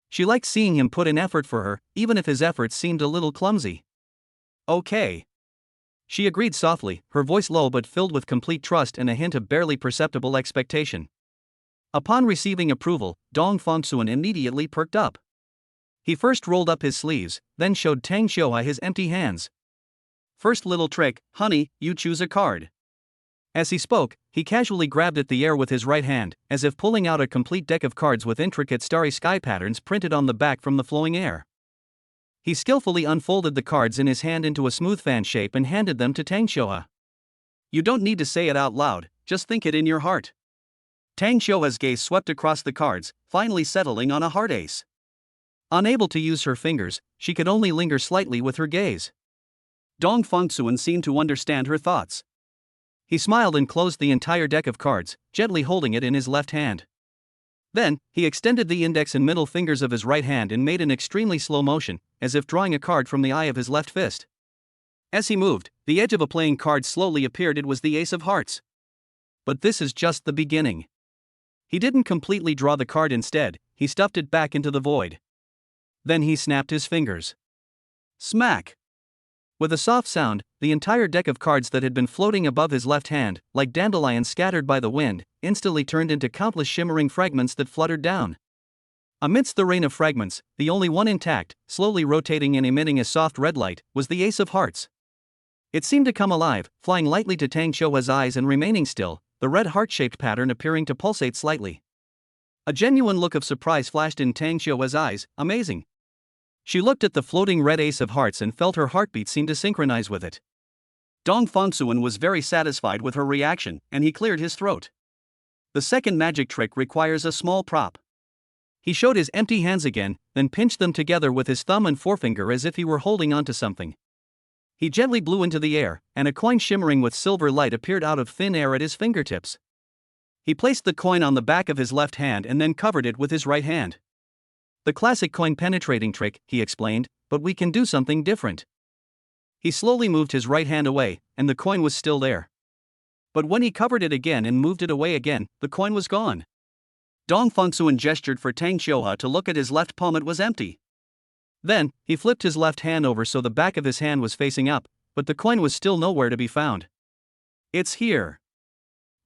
She liked seeing him put in effort for her, even if his efforts seemed a little clumsy. Okay. She agreed softly, her voice low but filled with complete trust and a hint of barely perceptible expectation. Upon receiving approval, Dong Fongsuan immediately perked up. He first rolled up his sleeves, then showed Tang Xiuha his empty hands. First little trick, honey, you choose a card. As he spoke, he casually grabbed at the air with his right hand, as if pulling out a complete deck of cards with intricate starry sky patterns printed on the back from the flowing air. He skillfully unfolded the cards in his hand into a smooth fan shape and handed them to Tang Xiuha. You don't need to say it out loud, just think it in your heart. Tang Xiuha's gaze swept across the cards, finally settling on a heart ace. Unable to use her fingers, she could only linger slightly with her gaze. Dong Fongsuan seemed to understand her thoughts. He smiled and closed the entire deck of cards, gently holding it in his left hand. Then, he extended the index and middle fingers of his right hand and made an extremely slow motion, as if drawing a card from the eye of his left fist. As he moved, the edge of a playing card slowly appeared. It was the Ace of Hearts. But this is just the beginning. He didn't completely draw the card. Instead, he stuffed it back into the void. Then he snapped his fingers. Smack! With a soft sound, the entire deck of cards that had been floating above his left hand, like dandelions scattered by the wind, instantly turned into countless shimmering fragments that fluttered down. Amidst the rain of fragments, the only one intact, slowly rotating and emitting a soft red light, was the Ace of Hearts. It seemed to come alive, flying lightly to Tang Xiuha's eyes and remaining still, the red heart-shaped pattern appearing to pulsate slightly. A genuine look of surprise flashed in Tang Xiuha's eyes. Amazing. She looked at the floating red Ace of Hearts and felt her heartbeat seem to synchronize with it. Dong Fongsuan was very satisfied with her reaction, and he cleared his throat. The second magic trick requires a small prop. He showed his empty hands again, then pinched them together with his thumb and forefinger as if he were holding onto something. He gently blew into the air, and a coin shimmering with silver light appeared out of thin air at his fingertips. He placed the coin on the back of his left hand and then covered it with his right hand. The classic coin penetrating trick, he explained, but we can do something different. He slowly moved his right hand away, and the coin was still there. But when he covered it again and moved it away again, the coin was gone. Dong Fongsuan gestured for Tang Xiuha to look at his left palm. It was empty. Then, he flipped his left hand over so the back of his hand was facing up, but the coin was still nowhere to be found. It's here.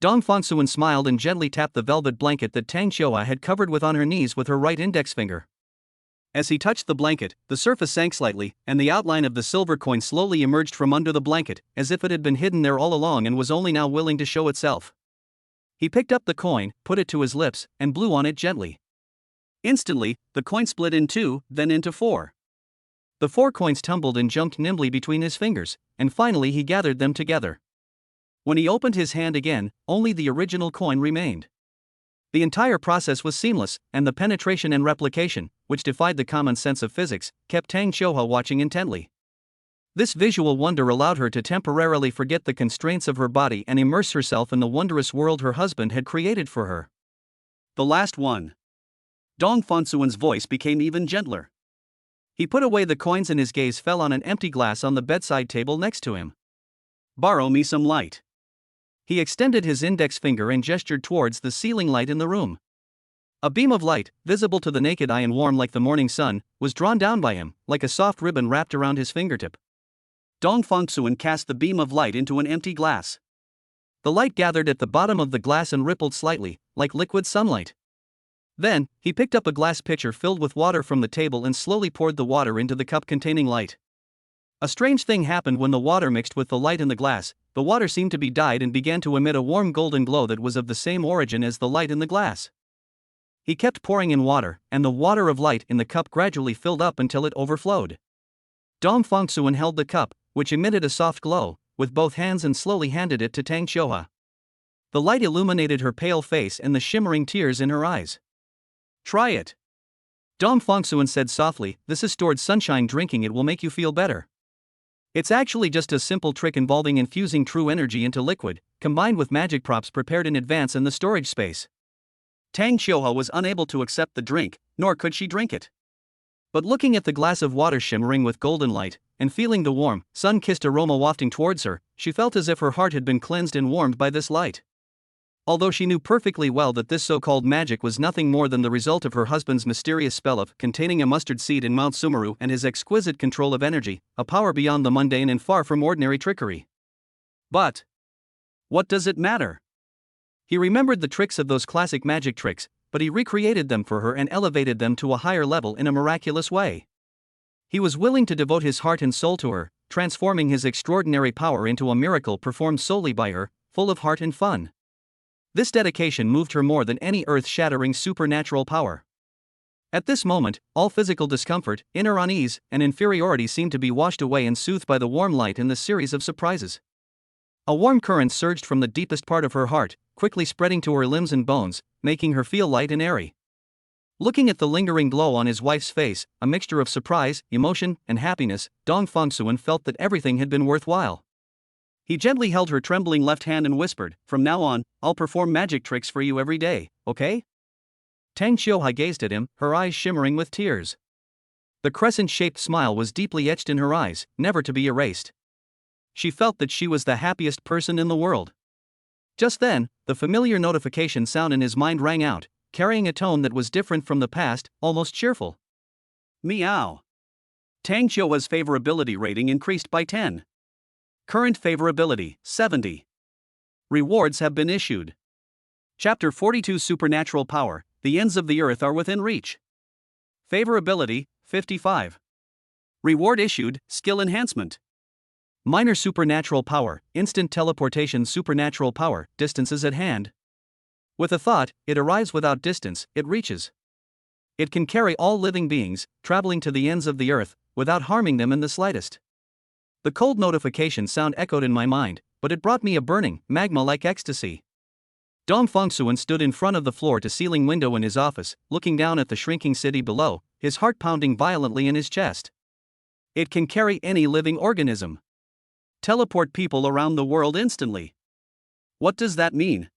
Dong Fongsuan smiled and gently tapped the velvet blanket that Tang Xiuha had covered with on her knees with her right index finger. As he touched the blanket, the surface sank slightly, and the outline of the silver coin slowly emerged from under the blanket, as if it had been hidden there all along and was only now willing to show itself. He picked up the coin, put it to his lips, and blew on it gently. Instantly, the coin split in two, then into four. The four coins tumbled and jumped nimbly between his fingers, and finally he gathered them together. When he opened his hand again, only the original coin remained. The entire process was seamless, and the penetration and replication, which defied the common sense of physics, kept Tang Xiuha watching intently. This visual wonder allowed her to temporarily forget the constraints of her body and immerse herself in the wondrous world her husband had created for her. The last one. Dong Fongsuan's voice became even gentler. He put away the coins and his gaze fell on an empty glass on the bedside table next to him. Borrow me some light. He extended his index finger and gestured towards the ceiling light in the room. A beam of light, visible to the naked eye and warm like the morning sun, was drawn down by him, like a soft ribbon wrapped around his fingertip. Dong Fongsuan cast the beam of light into an empty glass. The light gathered at the bottom of the glass and rippled slightly, like liquid sunlight. Then, he picked up a glass pitcher filled with water from the table and slowly poured the water into the cup containing light. A strange thing happened when the water mixed with the light in the glass. The water seemed to be dyed and began to emit a warm golden glow that was of the same origin as the light in the glass. He kept pouring in water, and the water of light in the cup gradually filled up until it overflowed. Dong Fongsuan held the cup, which emitted a soft glow, with both hands and slowly handed it to Tang Xiuha. The light illuminated her pale face and the shimmering tears in her eyes. Try it. Dong Fongsuan said softly, this is stored sunshine. Drinking it will make you feel better. It's actually just a simple trick involving infusing true energy into liquid, combined with magic props prepared in advance in the storage space. Tang Xiuhua was unable to accept the drink, nor could she drink it. But looking at the glass of water shimmering with golden light, and feeling the warm, sun-kissed aroma wafting towards her, she felt as if her heart had been cleansed and warmed by this light. Although she knew perfectly well that this so-called magic was nothing more than the result of her husband's mysterious spell of containing a mustard seed in Mount Sumeru and his exquisite control of energy, a power beyond the mundane and far from ordinary trickery. But what does it matter? He remembered the tricks of those classic magic tricks, but he recreated them for her and elevated them to a higher level in a miraculous way. He was willing to devote his heart and soul to her, transforming his extraordinary power into a miracle performed solely by her, full of heart and fun. This dedication moved her more than any earth-shattering supernatural power. At this moment, all physical discomfort, inner unease, and inferiority seemed to be washed away and soothed by the warm light in the series of surprises. A warm current surged from the deepest part of her heart, quickly spreading to her limbs and bones, making her feel light and airy. Looking at the lingering glow on his wife's face, a mixture of surprise, emotion, and happiness, Dong Fengsuan felt that everything had been worthwhile. He gently held her trembling left hand and whispered, "From now on, I'll perform magic tricks for you every day, okay?" Tang Xiuhua gazed at him, her eyes shimmering with tears. The crescent-shaped smile was deeply etched in her eyes, never to be erased. She felt that she was the happiest person in the world. Just then, the familiar notification sound in his mind rang out, carrying a tone that was different from the past, almost cheerful. Meow. Tang Xiuhua's favorability rating increased by 10. Current favorability, 70. Rewards have been issued. Chapter 42 Supernatural Power, the ends of the earth are within reach. Favorability, 55. Reward issued, skill enhancement. Minor supernatural power, instant teleportation supernatural power, distances at hand. With a thought, it arrives without distance, it reaches. It can carry all living beings, traveling to the ends of the earth, without harming them in the slightest. The cold notification sound echoed in my mind, but it brought me a burning, magma-like ecstasy. Dong Fengsuan stood in front of the floor-to-ceiling window in his office, looking down at the shrinking city below, his heart pounding violently in his chest. It can carry any living organism. Teleport people around the world instantly. What does that mean?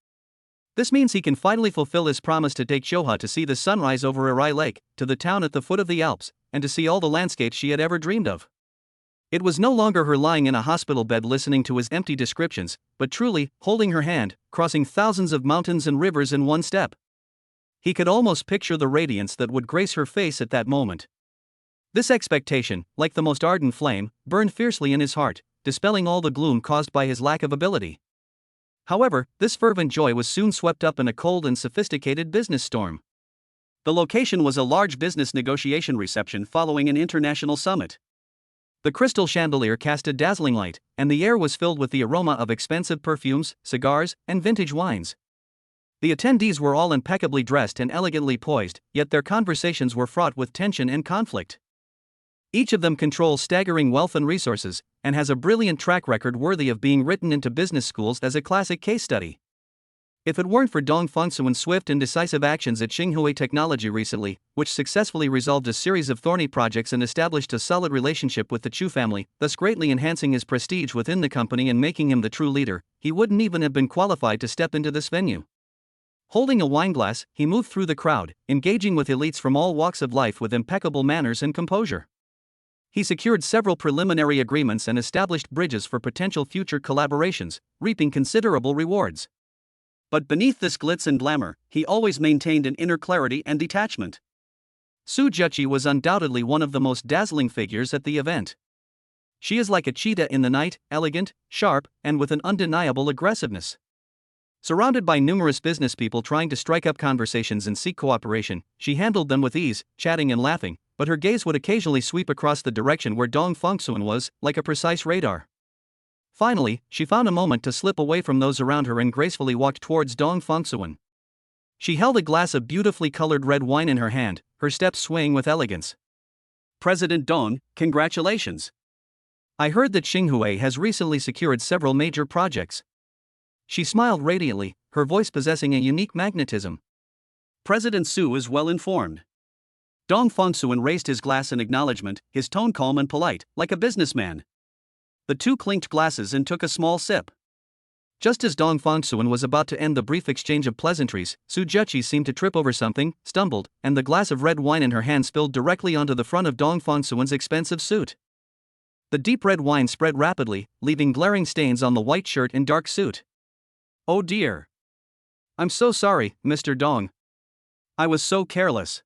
This means he can finally fulfill his promise to take Xiuhua to see the sunrise over Arai Lake, to the town at the foot of the Alps, and to see all the landscapes she had ever dreamed of. It was no longer her lying in a hospital bed listening to his empty descriptions, but truly, holding her hand, crossing thousands of mountains and rivers in one step. He could almost picture the radiance that would grace her face at that moment. This expectation, like the most ardent flame, burned fiercely in his heart, dispelling all the gloom caused by his lack of ability. However, this fervent joy was soon swept up in a cold and sophisticated business storm. The location was a large business negotiation reception following an international summit. The crystal chandelier cast a dazzling light, and the air was filled with the aroma of expensive perfumes, cigars, and vintage wines. The attendees were all impeccably dressed and elegantly poised, yet their conversations were fraught with tension and conflict. Each of them controls staggering wealth and resources, and has a brilliant track record worthy of being written into business schools as a classic case study. If it weren't for Dong Fengsuan's swift and decisive actions at Xinghui Technology recently, which successfully resolved a series of thorny projects and established a solid relationship with the Chu family, thus greatly enhancing his prestige within the company and making him the true leader, he wouldn't even have been qualified to step into this venue. Holding a wineglass, he moved through the crowd, engaging with elites from all walks of life with impeccable manners and composure. He secured several preliminary agreements and established bridges for potential future collaborations, reaping considerable rewards. But beneath this glitz and glamour, he always maintained an inner clarity and detachment. Su Juqi was undoubtedly one of the most dazzling figures at the event. She is like a cheetah in the night, elegant, sharp, and with an undeniable aggressiveness. Surrounded by numerous business people trying to strike up conversations and seek cooperation, she handled them with ease, chatting and laughing, but her gaze would occasionally sweep across the direction where Dong Fengsuan was, like a precise radar. Finally, she found a moment to slip away from those around her and gracefully walked towards Dong Fengsuan. She held a glass of beautifully colored red wine in her hand, her steps swaying with elegance. "President Dong, congratulations. I heard that Xinghui has recently secured several major projects." She smiled radiantly, her voice possessing a unique magnetism. President Su is well informed. Dong Fengsuan raised his glass in acknowledgement, his tone calm and polite, like a businessman. The two clinked glasses and took a small sip. Just as Dong Fongsuan was about to end the brief exchange of pleasantries, Su Jueqi seemed to trip over something, stumbled, and the glass of red wine in her hand spilled directly onto the front of Dong Fongsuan's expensive suit. The deep red wine spread rapidly, leaving glaring stains on the white shirt and dark suit. "Oh dear. I'm so sorry, Mr. Dong. I was so careless."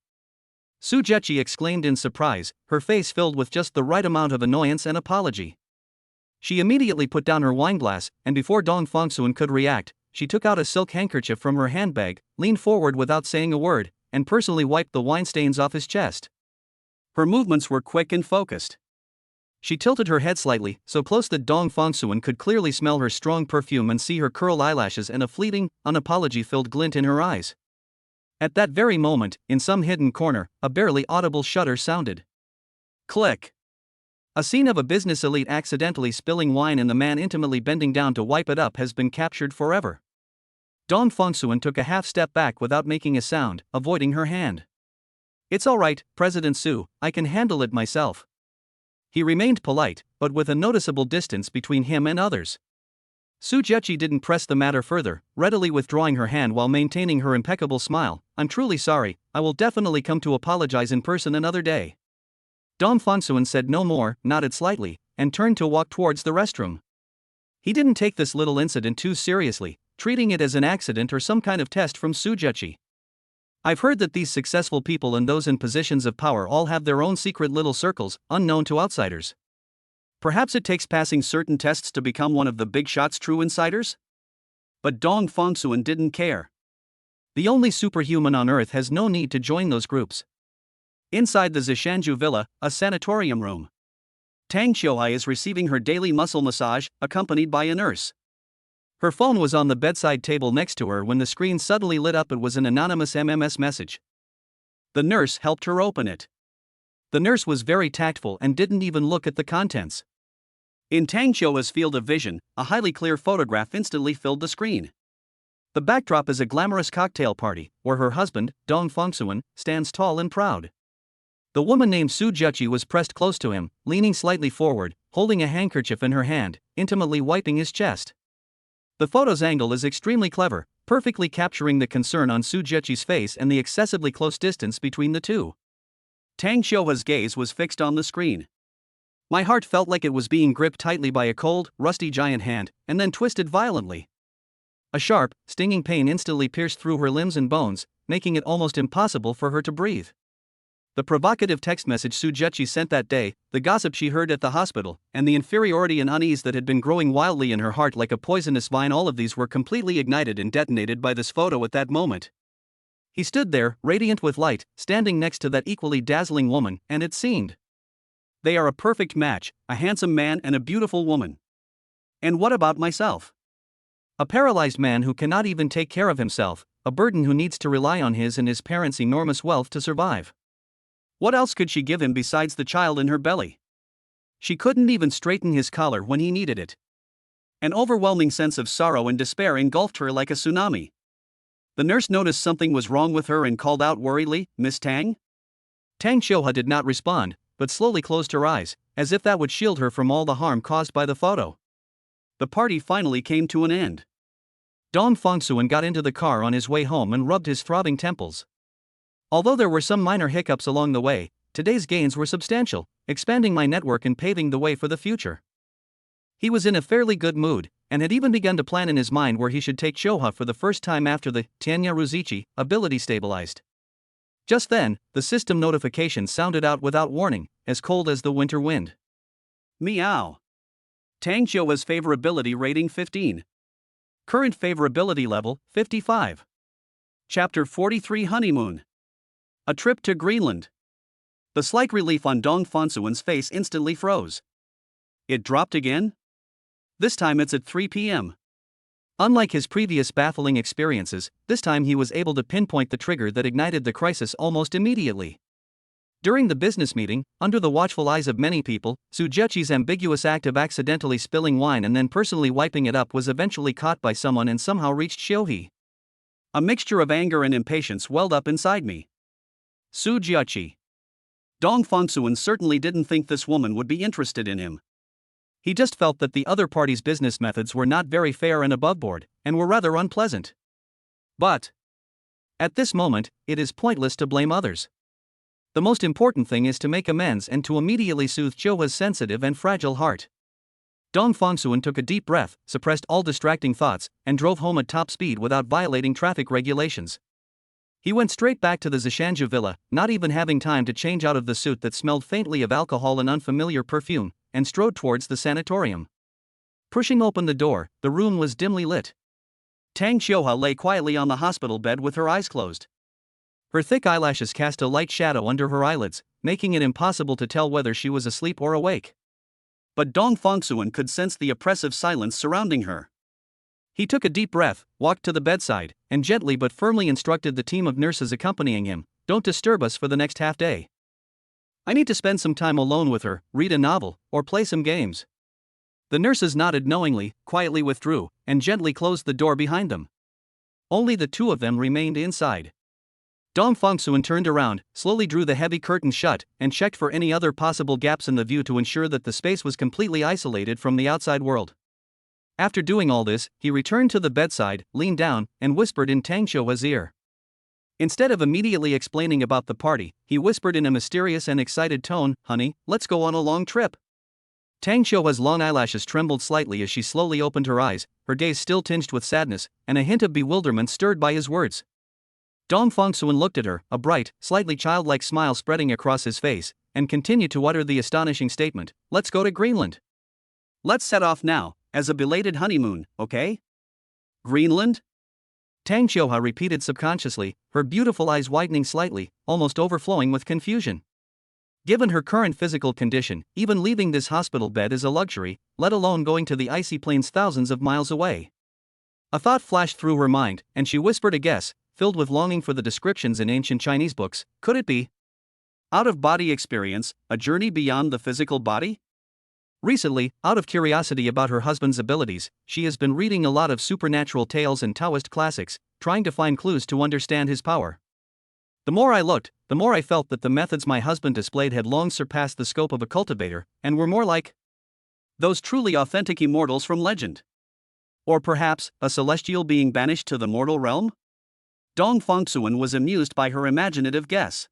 Su Jueqi exclaimed in surprise, her face filled with just the right amount of annoyance and apology. She immediately put down her wineglass, and before Dong Fongsuan could react, she took out a silk handkerchief from her handbag, leaned forward without saying a word, and personally wiped the wine stains off his chest. Her movements were quick and focused. She tilted her head slightly, so close that Dong Fongsuan could clearly smell her strong perfume and see her curled eyelashes and a fleeting, unapology-filled glint in her eyes. At that very moment, in some hidden corner, a barely audible shudder sounded. Click. A scene of a business elite accidentally spilling wine and the man intimately bending down to wipe it up has been captured forever. Dong Fongsuan took a half step back without making a sound, avoiding her hand. "It's all right, President Su, I can handle it myself." He remained polite, but with a noticeable distance between him and others. Su Jueqi didn't press the matter further, readily withdrawing her hand while maintaining her impeccable smile. "I'm truly sorry, I will definitely come to apologize in person another day." Dong Fongsuan said no more, nodded slightly, and turned to walk towards the restroom. He didn't take this little incident too seriously, treating it as an accident or some kind of test from Su Jueqi. "I've heard that these successful people and those in positions of power all have their own secret little circles, unknown to outsiders. Perhaps it takes passing certain tests to become one of the big shots true insiders?" But Dong Fongsuan didn't care. The only superhuman on earth has no need to join those groups. Inside the Zishanju villa, a sanatorium room, Tang Xiuhai is receiving her daily muscle massage, accompanied by a nurse. Her phone was on the bedside table next to her when the screen suddenly lit up. It was an anonymous MMS message. The nurse helped her open it. The nurse was very tactful and didn't even look at the contents. In Tang Xiuhai's field of vision, a highly clear photograph instantly filled the screen. The backdrop is a glamorous cocktail party, where her husband, Dong Fongsuan, stands tall and proud. The woman named Su Jueqi was pressed close to him, leaning slightly forward, holding a handkerchief in her hand, intimately wiping his chest. The photo's angle is extremely clever, perfectly capturing the concern on Su Jueqi's face and the excessively close distance between the two. Tang Xiuhai's gaze was fixed on the screen. My heart felt like it was being gripped tightly by a cold, rusty giant hand, and then twisted violently. A sharp, stinging pain instantly pierced through her limbs and bones, making it almost impossible for her to breathe. The provocative text message Su Jueqi sent that day, the gossip she heard at the hospital, and the inferiority and unease that had been growing wildly in her heart like a poisonous vine, all of these were completely ignited and detonated by this photo at that moment. He stood there, radiant with light, standing next to that equally dazzling woman, and it seemed. They are a perfect match, a handsome man and a beautiful woman. And what about myself? A paralyzed man who cannot even take care of himself, a burden who needs to rely on his and his parents' enormous wealth to survive. What else could she give him besides the child in her belly? She couldn't even straighten his collar when he needed it. An overwhelming sense of sorrow and despair engulfed her like a tsunami. The nurse noticed something was wrong with her and called out worriedly, "Miss Tang?" Tang Xiuhai did not respond, but slowly closed her eyes, as if that would shield her from all the harm caused by the photo. The party finally came to an end. Dong Fongsuan got into the car on his way home and rubbed his throbbing temples. Although there were some minor hiccups along the way, today's gains were substantial, expanding my network and paving the way for the future. He was in a fairly good mood, and had even begun to plan in his mind where he should take Xiuhai for the first time after the Tianya Ruzichi ability stabilized. Just then, the system notification sounded out without warning, as cold as the winter wind. Meow. Tang Xiuhai's favorability rating 15. Current favorability level 55. Chapter 43 Honeymoon. A trip to Greenland. The slight relief on Dong Fongsuan's face instantly froze. It dropped again? This time it's at 3 p.m. Unlike his previous baffling experiences, this time he was able to pinpoint the trigger that ignited the crisis almost immediately. During the business meeting, under the watchful eyes of many people, Su Jueqi's ambiguous act of accidentally spilling wine and then personally wiping it up was eventually caught by someone and somehow reached Xiuhai. A mixture of anger and impatience welled up inside me. Su Jueqi. Dong Fongsuan certainly didn't think this woman would be interested in him. He just felt that the other party's business methods were not very fair and aboveboard, and were rather unpleasant. But at this moment, it is pointless to blame others. The most important thing is to make amends and to immediately soothe Choha's sensitive and fragile heart. Dong Fongsuan took a deep breath, suppressed all distracting thoughts, and drove home at top speed without violating traffic regulations. He went straight back to the Zishanju villa, not even having time to change out of the suit that smelled faintly of alcohol and unfamiliar perfume, and strode towards the sanatorium. Pushing open the door, the room was dimly lit. Tang Xiuhua lay quietly on the hospital bed with her eyes closed. Her thick eyelashes cast a light shadow under her eyelids, making it impossible to tell whether she was asleep or awake. But Dong Fongsuan could sense the oppressive silence surrounding her. He took a deep breath, walked to the bedside, and gently but firmly instructed the team of nurses accompanying him, "Don't disturb us for the next half day. I need to spend some time alone with her, read a novel, or play some games." The nurses nodded knowingly, quietly withdrew, and gently closed the door behind them. Only the two of them remained inside. Dong Fongsuan turned around, slowly drew the heavy curtain shut, and checked for any other possible gaps in the view to ensure that the space was completely isolated from the outside world. After doing all this, he returned to the bedside, leaned down, and whispered in Tang Xiuhua's ear. Instead of immediately explaining about the party, he whispered in a mysterious and excited tone, "Honey, let's go on a long trip." Tang Xiuhua's long eyelashes trembled slightly as she slowly opened her eyes, her gaze still tinged with sadness, and a hint of bewilderment stirred by his words. Dong Fongsuan looked at her, a bright, slightly childlike smile spreading across his face, and continued to utter the astonishing statement, "Let's go to Greenland. Let's set off now, as a belated honeymoon, okay?" "Greenland?" Tang Xiuhua repeated subconsciously, her beautiful eyes widening slightly, almost overflowing with confusion. Given her current physical condition, even leaving this hospital bed is a luxury, let alone going to the icy plains thousands of miles away. A thought flashed through her mind, and she whispered a guess, filled with longing for the descriptions in ancient Chinese books. Could it be out-of-body experience, a journey beyond the physical body? Recently, out of curiosity about her husband's abilities, she has been reading a lot of supernatural tales and Taoist classics, trying to find clues to understand his power. The more I looked, the more I felt that the methods my husband displayed had long surpassed the scope of a cultivator, and were more like those truly authentic immortals from legend. Or perhaps, a celestial being banished to the mortal realm? Dong Fongsuan was amused by her imaginative guess.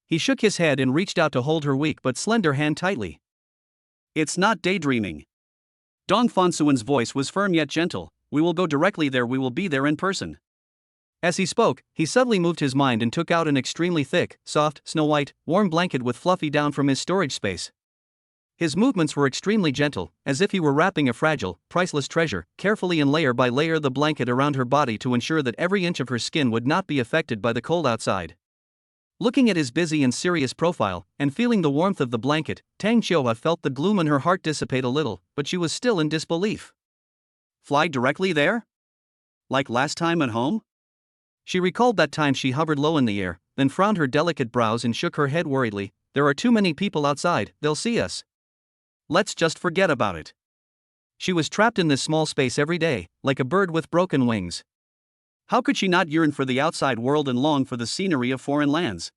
He shook his head and reached out to hold her weak but slender hand tightly. "It's not daydreaming." Dong Fongsuan's voice was firm yet gentle. "We will go directly there, we will be there in person." As he spoke, he suddenly moved his mind and took out an extremely thick, soft, snow-white, warm blanket with fluffy down from his storage space. His movements were extremely gentle, as if he were wrapping a fragile, priceless treasure, carefully and layer by layer the blanket around her body to ensure that every inch of her skin would not be affected by the cold outside. Looking at his busy and serious profile, and feeling the warmth of the blanket, Tang Xiuhua felt the gloom in her heart dissipate a little, but she was still in disbelief. Fly directly there? Like last time at home? She recalled that time she hovered low in the air, then frowned her delicate brows and shook her head worriedly. "There are too many people outside, they'll see us. Let's just forget about it." She was trapped in this small space every day, like a bird with broken wings. How could she not yearn for the outside world and long for the scenery of foreign lands?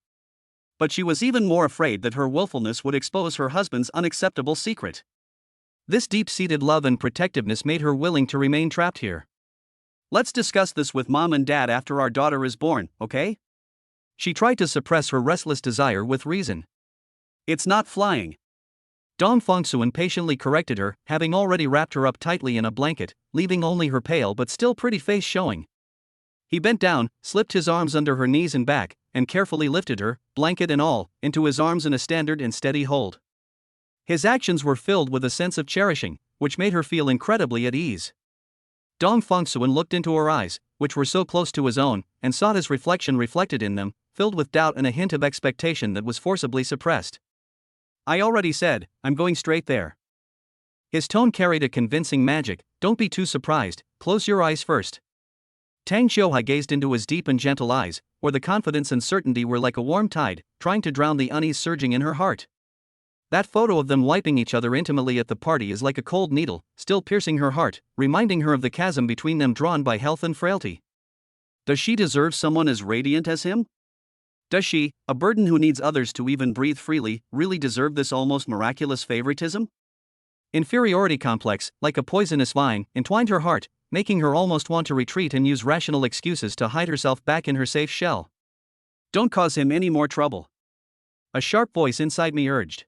But she was even more afraid that her willfulness would expose her husband's unacceptable secret. This deep-seated love and protectiveness made her willing to remain trapped here. "Let's discuss this with Mom and Dad after our daughter is born, okay?" She tried to suppress her restless desire with reason. "It's not flying." Dong Fongsuan patiently corrected her, having already wrapped her up tightly in a blanket, leaving only her pale but still pretty face showing. He bent down, slipped his arms under her knees and back, and carefully lifted her, blanket and all, into his arms in a standard and steady hold. His actions were filled with a sense of cherishing, which made her feel incredibly at ease. Dong Fongsuan looked into her eyes, which were so close to his own, and saw his reflection reflected in them, filled with doubt and a hint of expectation that was forcibly suppressed. "I already said, I'm going straight there." His tone carried a convincing magic. "Don't be too surprised, close your eyes first." Tang Xiuhua gazed into his deep and gentle eyes, where the confidence and certainty were like a warm tide, trying to drown the unease surging in her heart. That photo of them wiping each other intimately at the party is like a cold needle, still piercing her heart, reminding her of the chasm between them drawn by health and frailty. Does she deserve someone as radiant as him? Does she, a burden who needs others to even breathe freely, really deserve this almost miraculous favoritism? Inferiority complex, like a poisonous vine, entwined her heart, making her almost want to retreat and use rational excuses to hide herself back in her safe shell. Don't cause him any more trouble, a sharp voice inside me urged.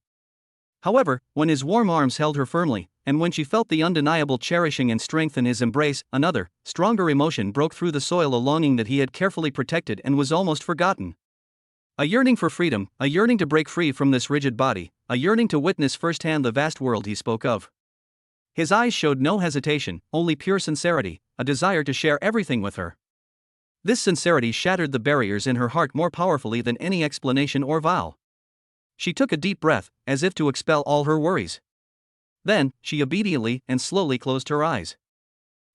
However, when his warm arms held her firmly, and when she felt the undeniable cherishing and strength in his embrace, another, stronger emotion broke through the soil, a longing that he had carefully protected and was almost forgotten. A yearning for freedom, a yearning to break free from this rigid body, a yearning to witness firsthand the vast world he spoke of. His eyes showed no hesitation, only pure sincerity, a desire to share everything with her. This sincerity shattered the barriers in her heart more powerfully than any explanation or vow. She took a deep breath, as if to expel all her worries. Then, she obediently and slowly closed her eyes.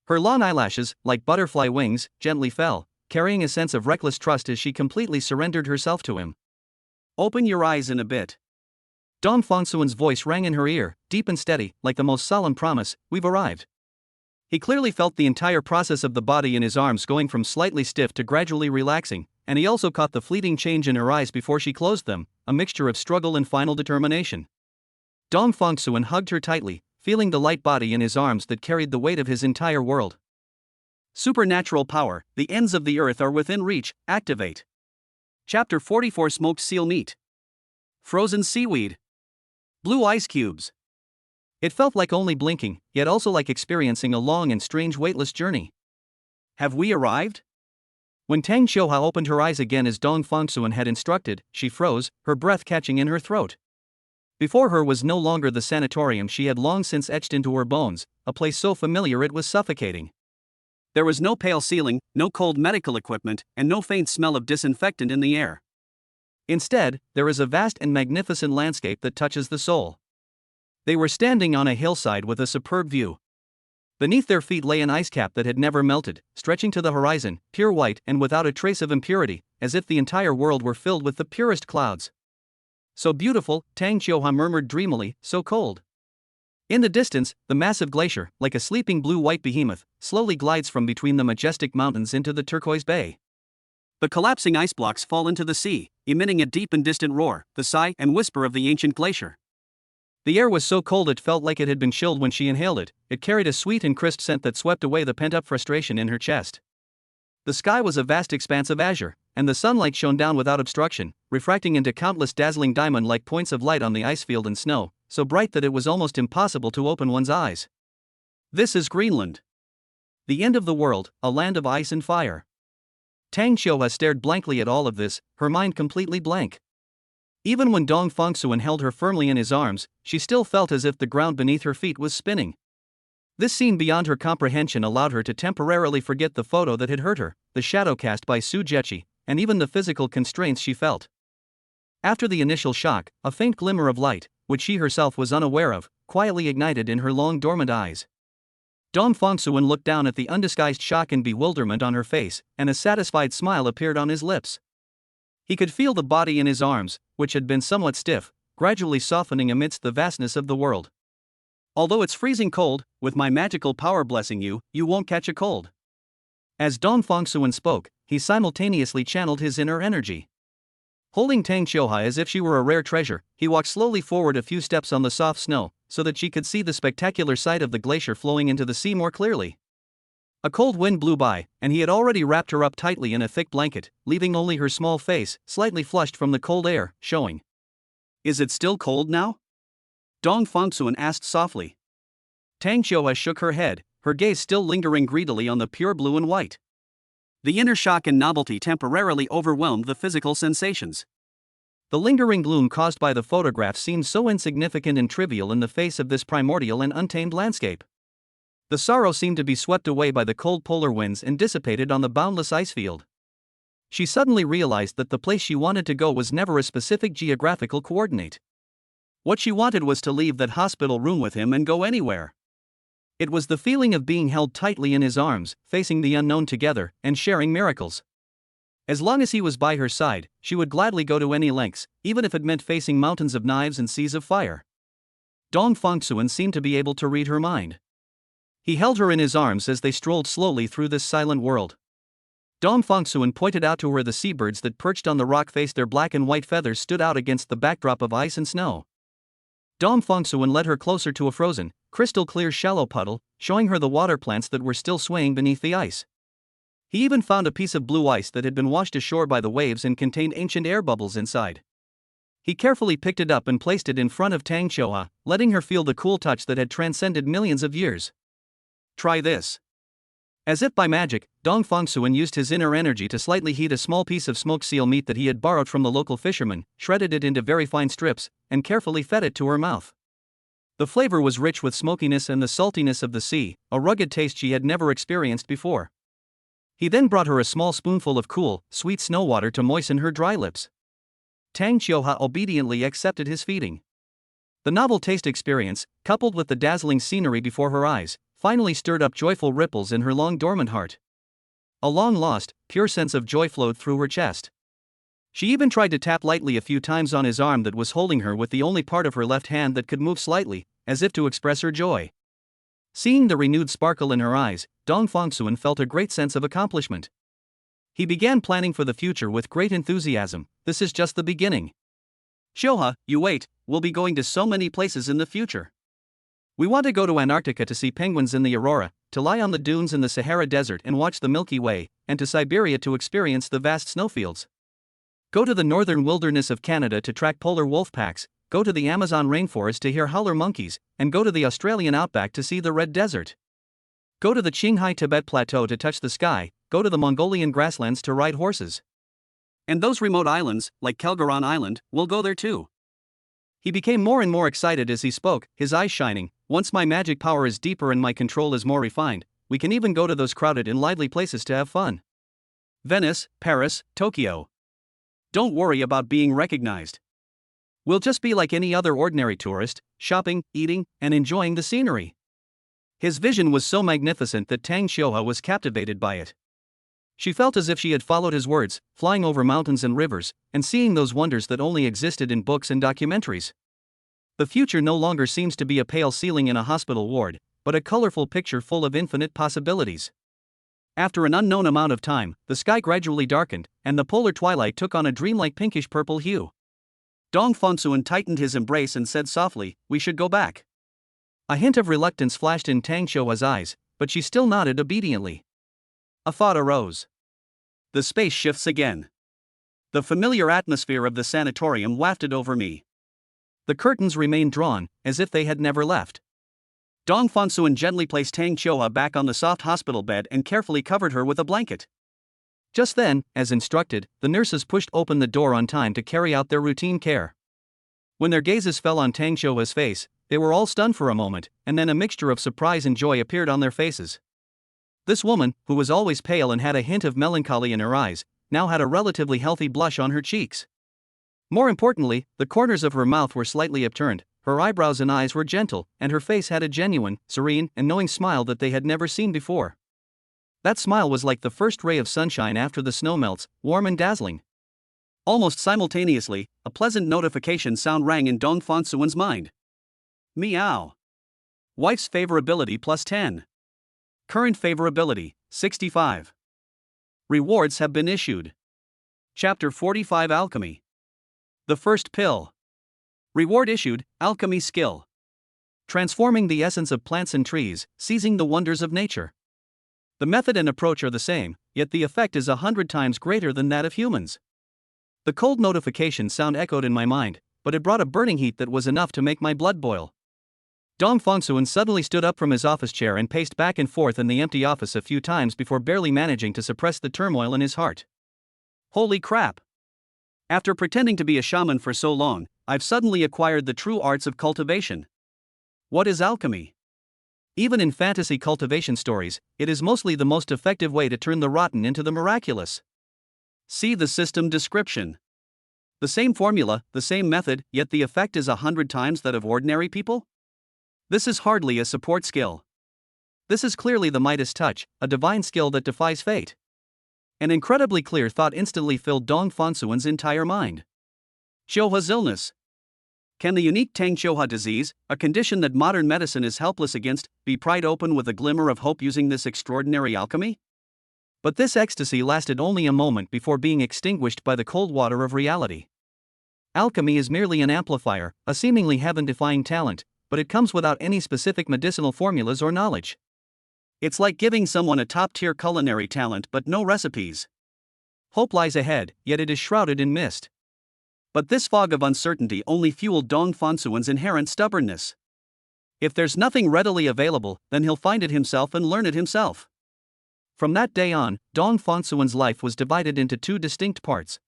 Her long eyelashes, like butterfly wings, gently fell, carrying a sense of reckless trust as she completely surrendered herself to him. Open your eyes in a bit. Dong Fongsuan's voice rang in her ear, deep and steady, like the most solemn promise. We've arrived. He clearly felt the entire process of the body in his arms going from slightly stiff to gradually relaxing, and he also caught the fleeting change in her eyes before she closed them, a mixture of struggle and final determination. Dong Fongsuan hugged her tightly, feeling the light body in his arms that carried the weight of his entire world. Supernatural power, the ends of the earth are within reach, activate. Chapter 44: Smoked seal meat. Frozen seaweed. Blue ice cubes. It felt like only blinking, yet also like experiencing a long and strange weightless journey. Have we arrived? When Tang Xiuhua opened her eyes again as Dong Fongsuan had instructed, she froze, her breath catching in her throat. Before her was no longer the sanatorium she had long since etched into her bones, a place so familiar it was suffocating. There was no pale ceiling, no cold medical equipment, and no faint smell of disinfectant in the air. Instead, there is a vast and magnificent landscape that touches the soul. They were standing on a hillside with a superb view. Beneath their feet lay an ice cap that had never melted, stretching to the horizon, pure white and without a trace of impurity, as if the entire world were filled with the purest clouds. So beautiful, Tang Xiuhua murmured dreamily, so cold. In the distance, the massive glacier, like a sleeping blue-white behemoth, slowly glides from between the majestic mountains into the turquoise bay. The collapsing ice blocks fall into the sea, emitting a deep and distant roar, the sigh and whisper of the ancient glacier. The air was so cold it felt like it had been chilled when she inhaled it. It carried a sweet and crisp scent that swept away the pent-up frustration in her chest. The sky was a vast expanse of azure, and the sunlight shone down without obstruction, refracting into countless dazzling diamond-like points of light on the ice field and snow, so bright that it was almost impossible to open one's eyes. This is Greenland. The end of the world, a land of ice and fire. Tang Xiuhua stared blankly at all of this, her mind completely blank. Even when Dong Fongsuan held her firmly in his arms, she still felt as if the ground beneath her feet was spinning. This scene beyond her comprehension allowed her to temporarily forget the photo that had hurt her, the shadow cast by Su Zheqi, and even the physical constraints she felt. After the initial shock, a faint glimmer of light, which she herself was unaware of, quietly ignited in her long dormant eyes. Dong Fongsuan looked down at the undisguised shock and bewilderment on her face, and a satisfied smile appeared on his lips. He could feel the body in his arms, which had been somewhat stiff, gradually softening amidst the vastness of the world. Although it's freezing cold, with my magical power blessing you, you won't catch a cold. As Dong Fongsuan spoke, he simultaneously channeled his inner energy. Holding Tang Xiuhua as if she were a rare treasure, he walked slowly forward a few steps on the soft snow, so that she could see the spectacular sight of the glacier flowing into the sea more clearly. A cold wind blew by, and he had already wrapped her up tightly in a thick blanket, leaving only her small face, slightly flushed from the cold air, showing. Is it still cold now? Dong Fongsuan asked softly. Tang Xiuhua shook her head, her gaze still lingering greedily on the pure blue and white. The inner shock and novelty temporarily overwhelmed the physical sensations. The lingering gloom caused by the photograph seemed so insignificant and trivial in the face of this primordial and untamed landscape. The sorrow seemed to be swept away by the cold polar winds and dissipated on the boundless ice field. She suddenly realized that the place she wanted to go was never a specific geographical coordinate. What she wanted was to leave that hospital room with him and go anywhere. It was the feeling of being held tightly in his arms, facing the unknown together, and sharing miracles. As long as he was by her side, she would gladly go to any lengths, even if it meant facing mountains of knives and seas of fire. Dong Fongsuan seemed to be able to read her mind. He held her in his arms as they strolled slowly through this silent world. Dong Fongsuan pointed out to her the seabirds that perched on the rock face. Their black and white feathers stood out against the backdrop of ice and snow. Dong Fongsuan led her closer to a frozen, crystal-clear shallow puddle, showing her the water plants that were still swaying beneath the ice. He even found a piece of blue ice that had been washed ashore by the waves and contained ancient air bubbles inside. He carefully picked it up and placed it in front of Tang Qiuhua, letting her feel the cool touch that had transcended millions of years. Try this. As if by magic, Dong Fongsuan used his inner energy to slightly heat a small piece of smoked seal meat that he had borrowed from the local fisherman, shredded it into very fine strips, and carefully fed it to her mouth. The flavor was rich with smokiness and the saltiness of the sea, a rugged taste she had never experienced before. He then brought her a small spoonful of cool, sweet snow water to moisten her dry lips. Tang Qiuhua obediently accepted his feeding. The novel taste experience, coupled with the dazzling scenery before her eyes, finally stirred up joyful ripples in her long-dormant heart. A long-lost, pure sense of joy flowed through her chest. She even tried to tap lightly a few times on his arm that was holding her with the only part of her left hand that could move slightly, as if to express her joy. Seeing the renewed sparkle in her eyes, Dong Fongsuan felt a great sense of accomplishment. He began planning for the future with great enthusiasm. This is just the beginning. Qiuhua, you wait, we'll be going to so many places in the future. We want to go to Antarctica to see penguins in the aurora, to lie on the dunes in the Sahara Desert and watch the Milky Way, and to Siberia to experience the vast snowfields. Go to the northern wilderness of Canada to track polar wolf packs, go to the Amazon rainforest to hear howler monkeys, and go to the Australian outback to see the Red Desert. Go to the Qinghai Tibet Plateau to touch the sky, go to the Mongolian grasslands to ride horses. And those remote islands, like Kelgaron Island, we'll go there too. He became more and more excited as he spoke, his eyes shining. Once my magic power is deeper and my control is more refined, we can even go to those crowded and lively places to have fun. Venice, Paris, Tokyo. Don't worry about being recognized. We'll just be like any other ordinary tourist, shopping, eating, and enjoying the scenery. His vision was so magnificent that Tang Qiuhua was captivated by it. She felt as if she had followed his words, flying over mountains and rivers, and seeing those wonders that only existed in books and documentaries. The future no longer seems to be a pale ceiling in a hospital ward, but a colorful picture full of infinite possibilities. After an unknown amount of time, the sky gradually darkened, and the polar twilight took on a dreamlike pinkish-purple hue. Dong Fongsuan tightened his embrace and said softly, "We should go back." A hint of reluctance flashed in Tang Qiuhua's eyes, but she still nodded obediently. A thought arose. The space shifts again. The familiar atmosphere of the sanatorium wafted over me. The curtains remained drawn, as if they had never left. Dong Fongsuan gently placed Tang Qiuhua back on the soft hospital bed and carefully covered her with a blanket. Just then, as instructed, the nurses pushed open the door on time to carry out their routine care. When their gazes fell on Tang Qiuhua's face, they were all stunned for a moment, and then a mixture of surprise and joy appeared on their faces. This woman, who was always pale and had a hint of melancholy in her eyes, now had a relatively healthy blush on her cheeks. More importantly, the corners of her mouth were slightly upturned, her eyebrows and eyes were gentle, and her face had a genuine, serene, and knowing smile that they had never seen before. That smile was like the first ray of sunshine after the snow melts, warm and dazzling. Almost simultaneously, a pleasant notification sound rang in Dong Fongsuan's mind. Meow. Wife's favorability plus 10. Current favorability, 65. Rewards have been issued. Chapter 45 Alchemy. The first pill. Reward issued, Alchemy skill. Transforming the essence of plants and trees, seizing the wonders of nature. The method and approach are the same, yet the effect is 100 times greater than that of humans. The cold notification sound echoed in my mind, but it brought a burning heat that was enough to make my blood boil. Dong Fongsuan suddenly stood up from his office chair and paced back and forth in the empty office a few times before barely managing to suppress the turmoil in his heart. Holy crap! After pretending to be a shaman for so long, I've suddenly acquired the true arts of cultivation. What is alchemy? Even in fantasy cultivation stories, it is mostly the most effective way to turn the rotten into the miraculous. See the system description. The same formula, the same method, yet the effect is 100 times that of ordinary people? This is hardly a support skill. This is clearly the Midas touch, a divine skill that defies fate. An incredibly clear thought instantly filled Dong Fongsuan's entire mind. Qiuhua's illness. Can the unique Tang Qiuhua disease, a condition that modern medicine is helpless against, be pried open with a glimmer of hope using this extraordinary alchemy? But this ecstasy lasted only a moment before being extinguished by the cold water of reality. Alchemy is merely an amplifier, a seemingly heaven-defying talent, but it comes without any specific medicinal formulas or knowledge. It's like giving someone a top-tier culinary talent but no recipes. Hope lies ahead, yet it is shrouded in mist. But this fog of uncertainty only fueled Dong Fangsuan's inherent stubbornness. If there's nothing readily available, then he'll find it himself and learn it himself. From that day on, Dong Fangsuan's life was divided into two distinct parts.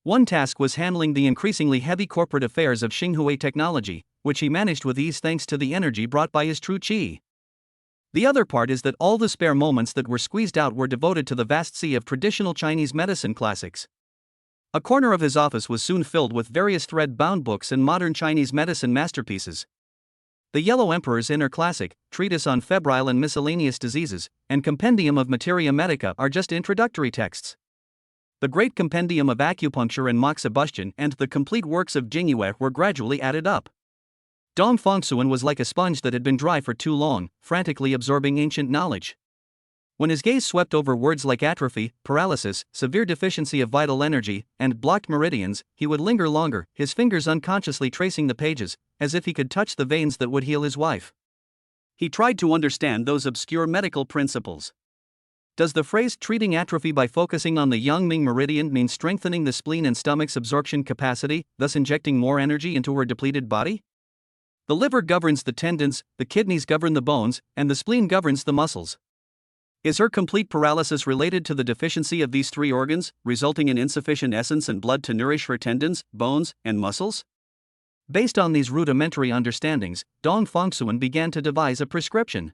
One task was handling the increasingly heavy corporate affairs of Xinhui technology, which he managed with ease thanks to the energy brought by his true qi. The other part is that all the spare moments that were squeezed out were devoted to the vast sea of traditional Chinese medicine classics. A corner of his office was soon filled with various thread-bound books and modern Chinese medicine masterpieces. The Yellow Emperor's Inner Classic, Treatise on Febrile and Miscellaneous Diseases, and Compendium of Materia Medica are just introductory texts. The Great Compendium of Acupuncture and Moxibustion and the complete works of Jingyue were gradually added up. Dong Fangsuan was like a sponge that had been dry for too long, frantically absorbing ancient knowledge. When his gaze swept over words like atrophy, paralysis, severe deficiency of vital energy, and blocked meridians, he would linger longer, his fingers unconsciously tracing the pages, as if he could touch the veins that would heal his wife. He tried to understand those obscure medical principles. Does the phrase treating atrophy by focusing on the Yangming meridian mean strengthening the spleen and stomach's absorption capacity, thus injecting more energy into her depleted body? The liver governs the tendons, the kidneys govern the bones, and the spleen governs the muscles. Is her complete paralysis related to the deficiency of these three organs, resulting in insufficient essence and blood to nourish her tendons, bones, and muscles? Based on these rudimentary understandings, Dong Fangsuan began to devise a prescription.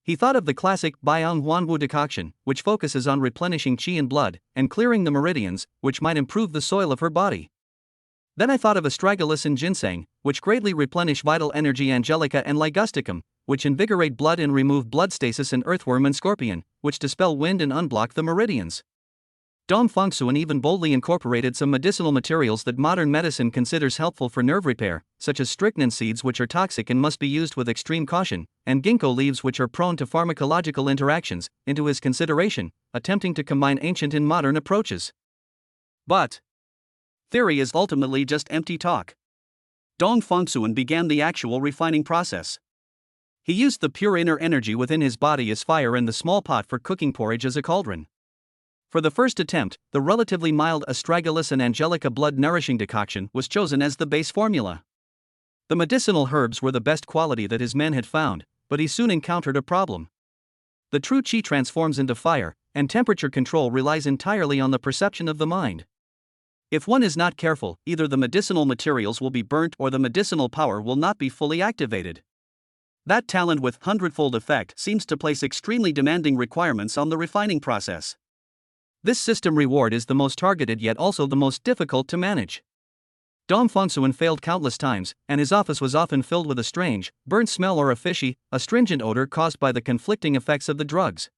He thought of the classic Baiyang Huanwu decoction, which focuses on replenishing qi and blood, and clearing the meridians, which might improve the soil of her body. Then I thought of astragalus and ginseng, which greatly replenish vital energy, angelica and ligusticum, which invigorate blood and remove blood stasis, and earthworm and scorpion, which dispel wind and unblock the meridians. Dong Fangsuan even boldly incorporated some medicinal materials that modern medicine considers helpful for nerve repair, such as strychnine seeds, which are toxic and must be used with extreme caution, and ginkgo leaves, which are prone to pharmacological interactions, into his consideration, attempting to combine ancient and modern approaches. But theory is ultimately just empty talk. Dong Fangsuan began the actual refining process. He used the pure inner energy within his body as fire and the small pot for cooking porridge as a cauldron. For the first attempt, the relatively mild astragalus and angelica blood-nourishing decoction was chosen as the base formula. The medicinal herbs were the best quality that his men had found, but he soon encountered a problem. The true qi transforms into fire, and temperature control relies entirely on the perception of the mind. If one is not careful, either the medicinal materials will be burnt or the medicinal power will not be fully activated. That talent with hundredfold effect seems to place extremely demanding requirements on the refining process. This system reward is the most targeted yet also the most difficult to manage. Dong Fangsuan failed countless times, and his office was often filled with a strange, burnt smell or a fishy, astringent odor caused by the conflicting effects of the drugs.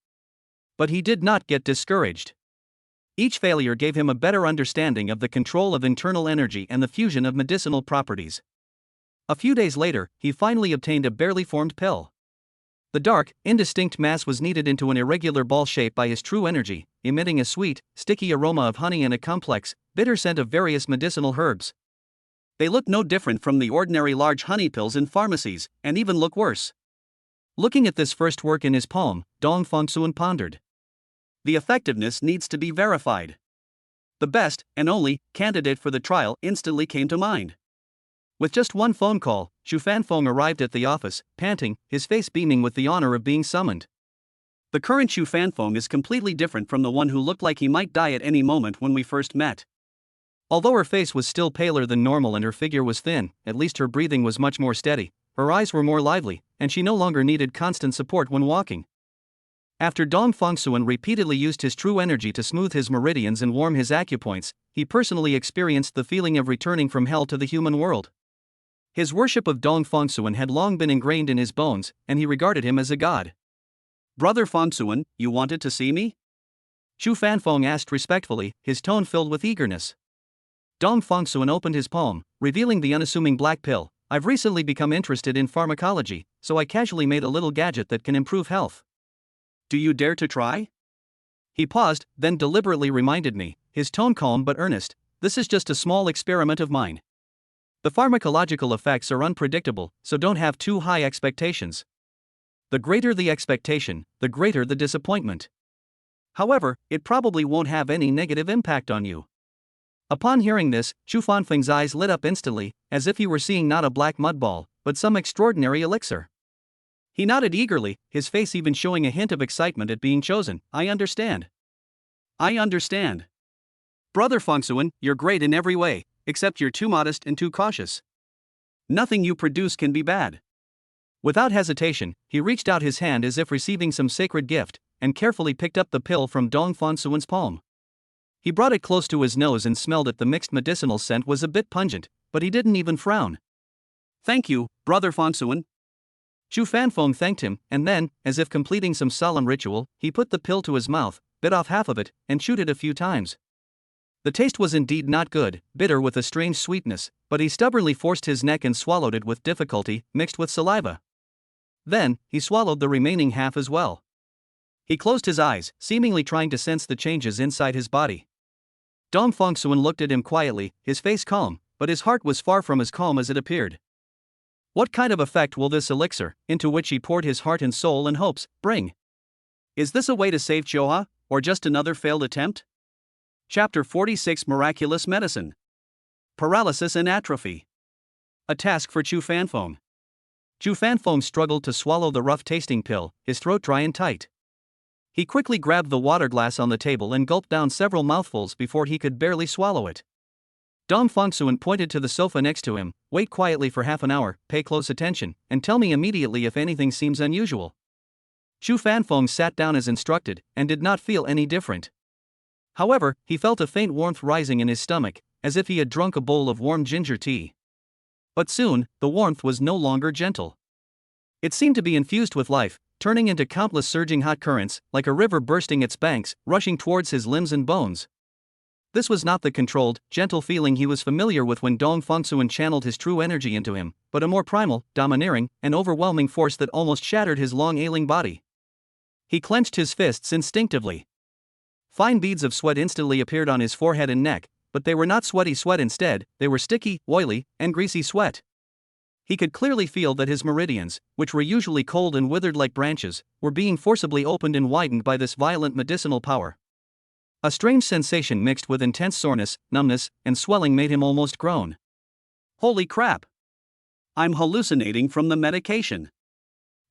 But he did not get discouraged. Each failure gave him a better understanding of the control of internal energy and the fusion of medicinal properties. A few days later, he finally obtained a barely formed pill. The dark, indistinct mass was kneaded into an irregular ball shape by his true energy, emitting a sweet, sticky aroma of honey and a complex, bitter scent of various medicinal herbs. They look no different from the ordinary large honey pills in pharmacies, and even look worse. Looking at this first work in his palm, Dong Fangsuan pondered. The effectiveness needs to be verified. The best, and only, candidate for the trial instantly came to mind. With just one phone call, Xu Fanfeng arrived at the office, panting, his face beaming with the honor of being summoned. The current Xu Fanfeng is completely different from the one who looked like he might die at any moment when we first met. Although her face was still paler than normal and her figure was thin, at least her breathing was much more steady, her eyes were more lively, and she no longer needed constant support when walking. After Dong Fangsuan repeatedly used his true energy to smooth his meridians and warm his acupoints, he personally experienced the feeling of returning from hell to the human world. His worship of Dong Fangsuan had long been ingrained in his bones, and he regarded him as a god. "Brother Fangsuan, you wanted to see me?" Xu Fanfeng asked respectfully, his tone filled with eagerness. Dong Fangsuan opened his palm, revealing the unassuming black pill. "I've recently become interested in pharmacology, so I casually made a little gadget that can improve health. Do you dare to try?" He paused, then deliberately reminded me, his tone calm but earnest. This is just a small experiment of mine. The pharmacological effects are unpredictable, so don't have too high expectations. The greater the expectation, the greater the disappointment. However, it probably won't have any negative impact on you. Upon hearing this, Chu Fanfeng's eyes lit up instantly, as if he were seeing not a black mud ball, but some extraordinary elixir. He nodded eagerly, his face even showing a hint of excitement at being chosen. I understand. I understand. Brother Fengsuan, you're great in every way, except you're too modest and too cautious. Nothing you produce can be bad. Without hesitation, he reached out his hand as if receiving some sacred gift, and carefully picked up the pill from Dong Fengsuan's palm. He brought it close to his nose and smelled it. The mixed medicinal scent was a bit pungent, but he didn't even frown. Thank you, Brother Fengsuan. Chu Fanfeng thanked him, and then, as if completing some solemn ritual, he put the pill to his mouth, bit off half of it, and chewed it a few times. The taste was indeed not good, bitter with a strange sweetness, but he stubbornly forced his neck and swallowed it with difficulty, mixed with saliva. Then, he swallowed the remaining half as well. He closed his eyes, seemingly trying to sense the changes inside his body. Dong Fengsuan looked at him quietly, his face calm, but his heart was far from as calm as it appeared. What kind of effect will this elixir, into which he poured his heart and soul and hopes, bring? Is this a way to save Choha, or just another failed attempt? Chapter 46 Miraculous Medicine. Paralysis and Atrophy. A task for Chu Fanfeng. Chu Fanfeng struggled to swallow the rough-tasting pill, his throat dry and tight. He quickly grabbed the water glass on the table and gulped down several mouthfuls before he could barely swallow it. Dong Fengsuan pointed to the sofa next to him. Wait quietly for half an hour, pay close attention, and tell me immediately if anything seems unusual. Chu Fanfeng sat down as instructed, and did not feel any different. However, he felt a faint warmth rising in his stomach, as if he had drunk a bowl of warm ginger tea. But soon, the warmth was no longer gentle. It seemed to be infused with life, turning into countless surging hot currents, like a river bursting its banks, rushing towards his limbs and bones. This was not the controlled, gentle feeling he was familiar with when Dong Fengsuan channeled his true energy into him, but a more primal, domineering, and overwhelming force that almost shattered his long ailing body. He clenched his fists instinctively. Fine beads of sweat instantly appeared on his forehead and neck, but they were not sweaty sweat instead, they were sticky, oily, and greasy sweat. He could clearly feel that his meridians, which were usually cold and withered like branches, were being forcibly opened and widened by this violent medicinal power. A strange sensation mixed with intense soreness, numbness, and swelling made him almost groan. Holy crap! I'm hallucinating from the medication.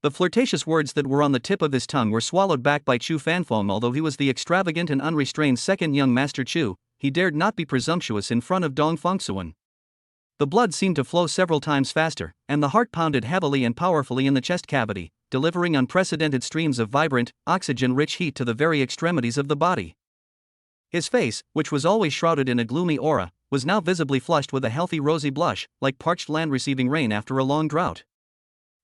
The flirtatious words that were on the tip of his tongue were swallowed back by Chu Fanfeng. Although he was the extravagant and unrestrained second young Master Chu, he dared not be presumptuous in front of Dong Fengsuan. The blood seemed to flow several times faster, and the heart pounded heavily and powerfully in the chest cavity, delivering unprecedented streams of vibrant, oxygen-rich heat to the very extremities of the body. His face, which was always shrouded in a gloomy aura, was now visibly flushed with a healthy rosy blush, like parched land receiving rain after a long drought.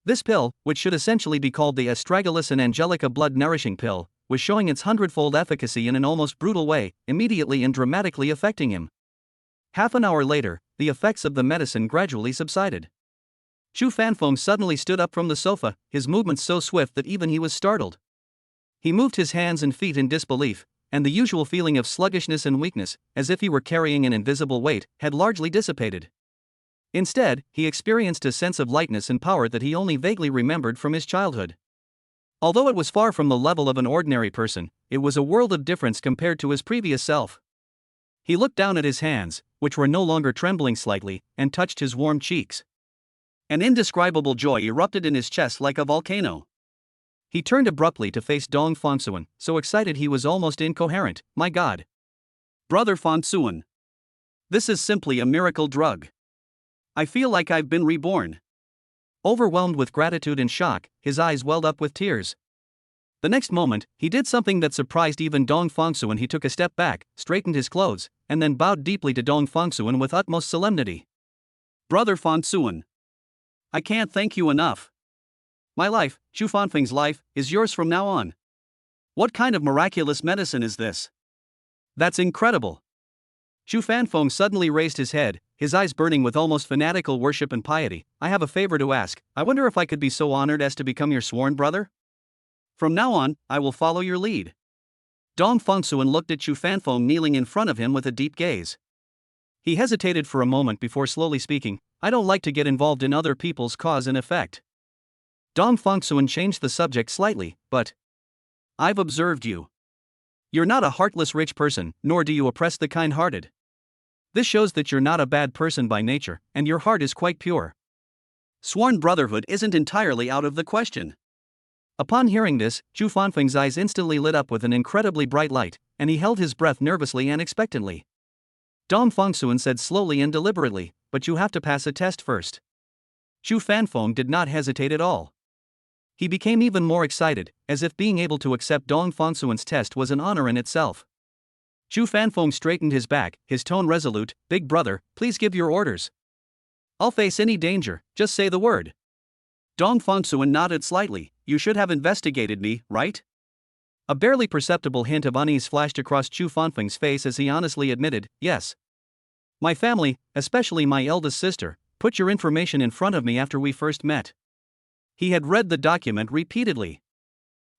This pill, which should essentially be called the Astragalus and Angelica blood-nourishing pill, was showing its hundredfold efficacy in an almost brutal way, immediately and dramatically affecting him. Half an hour later, the effects of the medicine gradually subsided. Chu Fanfeng suddenly stood up from the sofa, his movements so swift that even he was startled. He moved his hands and feet in disbelief, and the usual feeling of sluggishness and weakness, as if he were carrying an invisible weight, had largely dissipated. Instead, he experienced a sense of lightness and power that he only vaguely remembered from his childhood. Although it was far from the level of an ordinary person, it was a world of difference compared to his previous self. He looked down at his hands, which were no longer trembling slightly, and touched his warm cheeks. An indescribable joy erupted in his chest like a volcano. He turned abruptly to face Dong Fengsuan, so excited he was almost incoherent. My God! Brother Fengsuan! This is simply a miracle drug. I feel like I've been reborn. Overwhelmed with gratitude and shock, his eyes welled up with tears. The next moment, he did something that surprised even Dong Fengsuan. He took a step back, straightened his clothes, and then bowed deeply to Dong Fengsuan with utmost solemnity. Brother Fengsuan! I can't thank you enough. My life, Chu Fanfeng's life, is yours from now on. What kind of miraculous medicine is this? That's incredible. Chu Fanfeng suddenly raised his head, his eyes burning with almost fanatical worship and piety. I have a favor to ask. I wonder if I could be so honored as to become your sworn brother? From now on, I will follow your lead. Dong Fengsuan looked at Chu Fanfeng kneeling in front of him with a deep gaze. He hesitated for a moment before slowly speaking. I don't like to get involved in other people's cause and effect. Dong Fongsuan changed the subject slightly, but I've observed you. You're not a heartless rich person, nor do you oppress the kind-hearted. This shows that you're not a bad person by nature, and your heart is quite pure. Sworn brotherhood isn't entirely out of the question. Upon hearing this, Zhu Fanfeng's eyes instantly lit up with an incredibly bright light, and he held his breath nervously and expectantly. Dong Fongsuan said slowly and deliberately, but you have to pass a test first. Zhu Fanfeng did not hesitate at all. He became even more excited, as if being able to accept Dong Fongsuan's test was an honor in itself. Zhu Fanfeng straightened his back, his tone resolute. Big brother, please give your orders. I'll face any danger, just say the word. Dong Fongsuan nodded slightly. You should have investigated me, right? A barely perceptible hint of unease flashed across Zhu Fanfeng's face as he honestly admitted, yes. My family, especially my eldest sister, put your information in front of me after we first met. He had read the document repeatedly.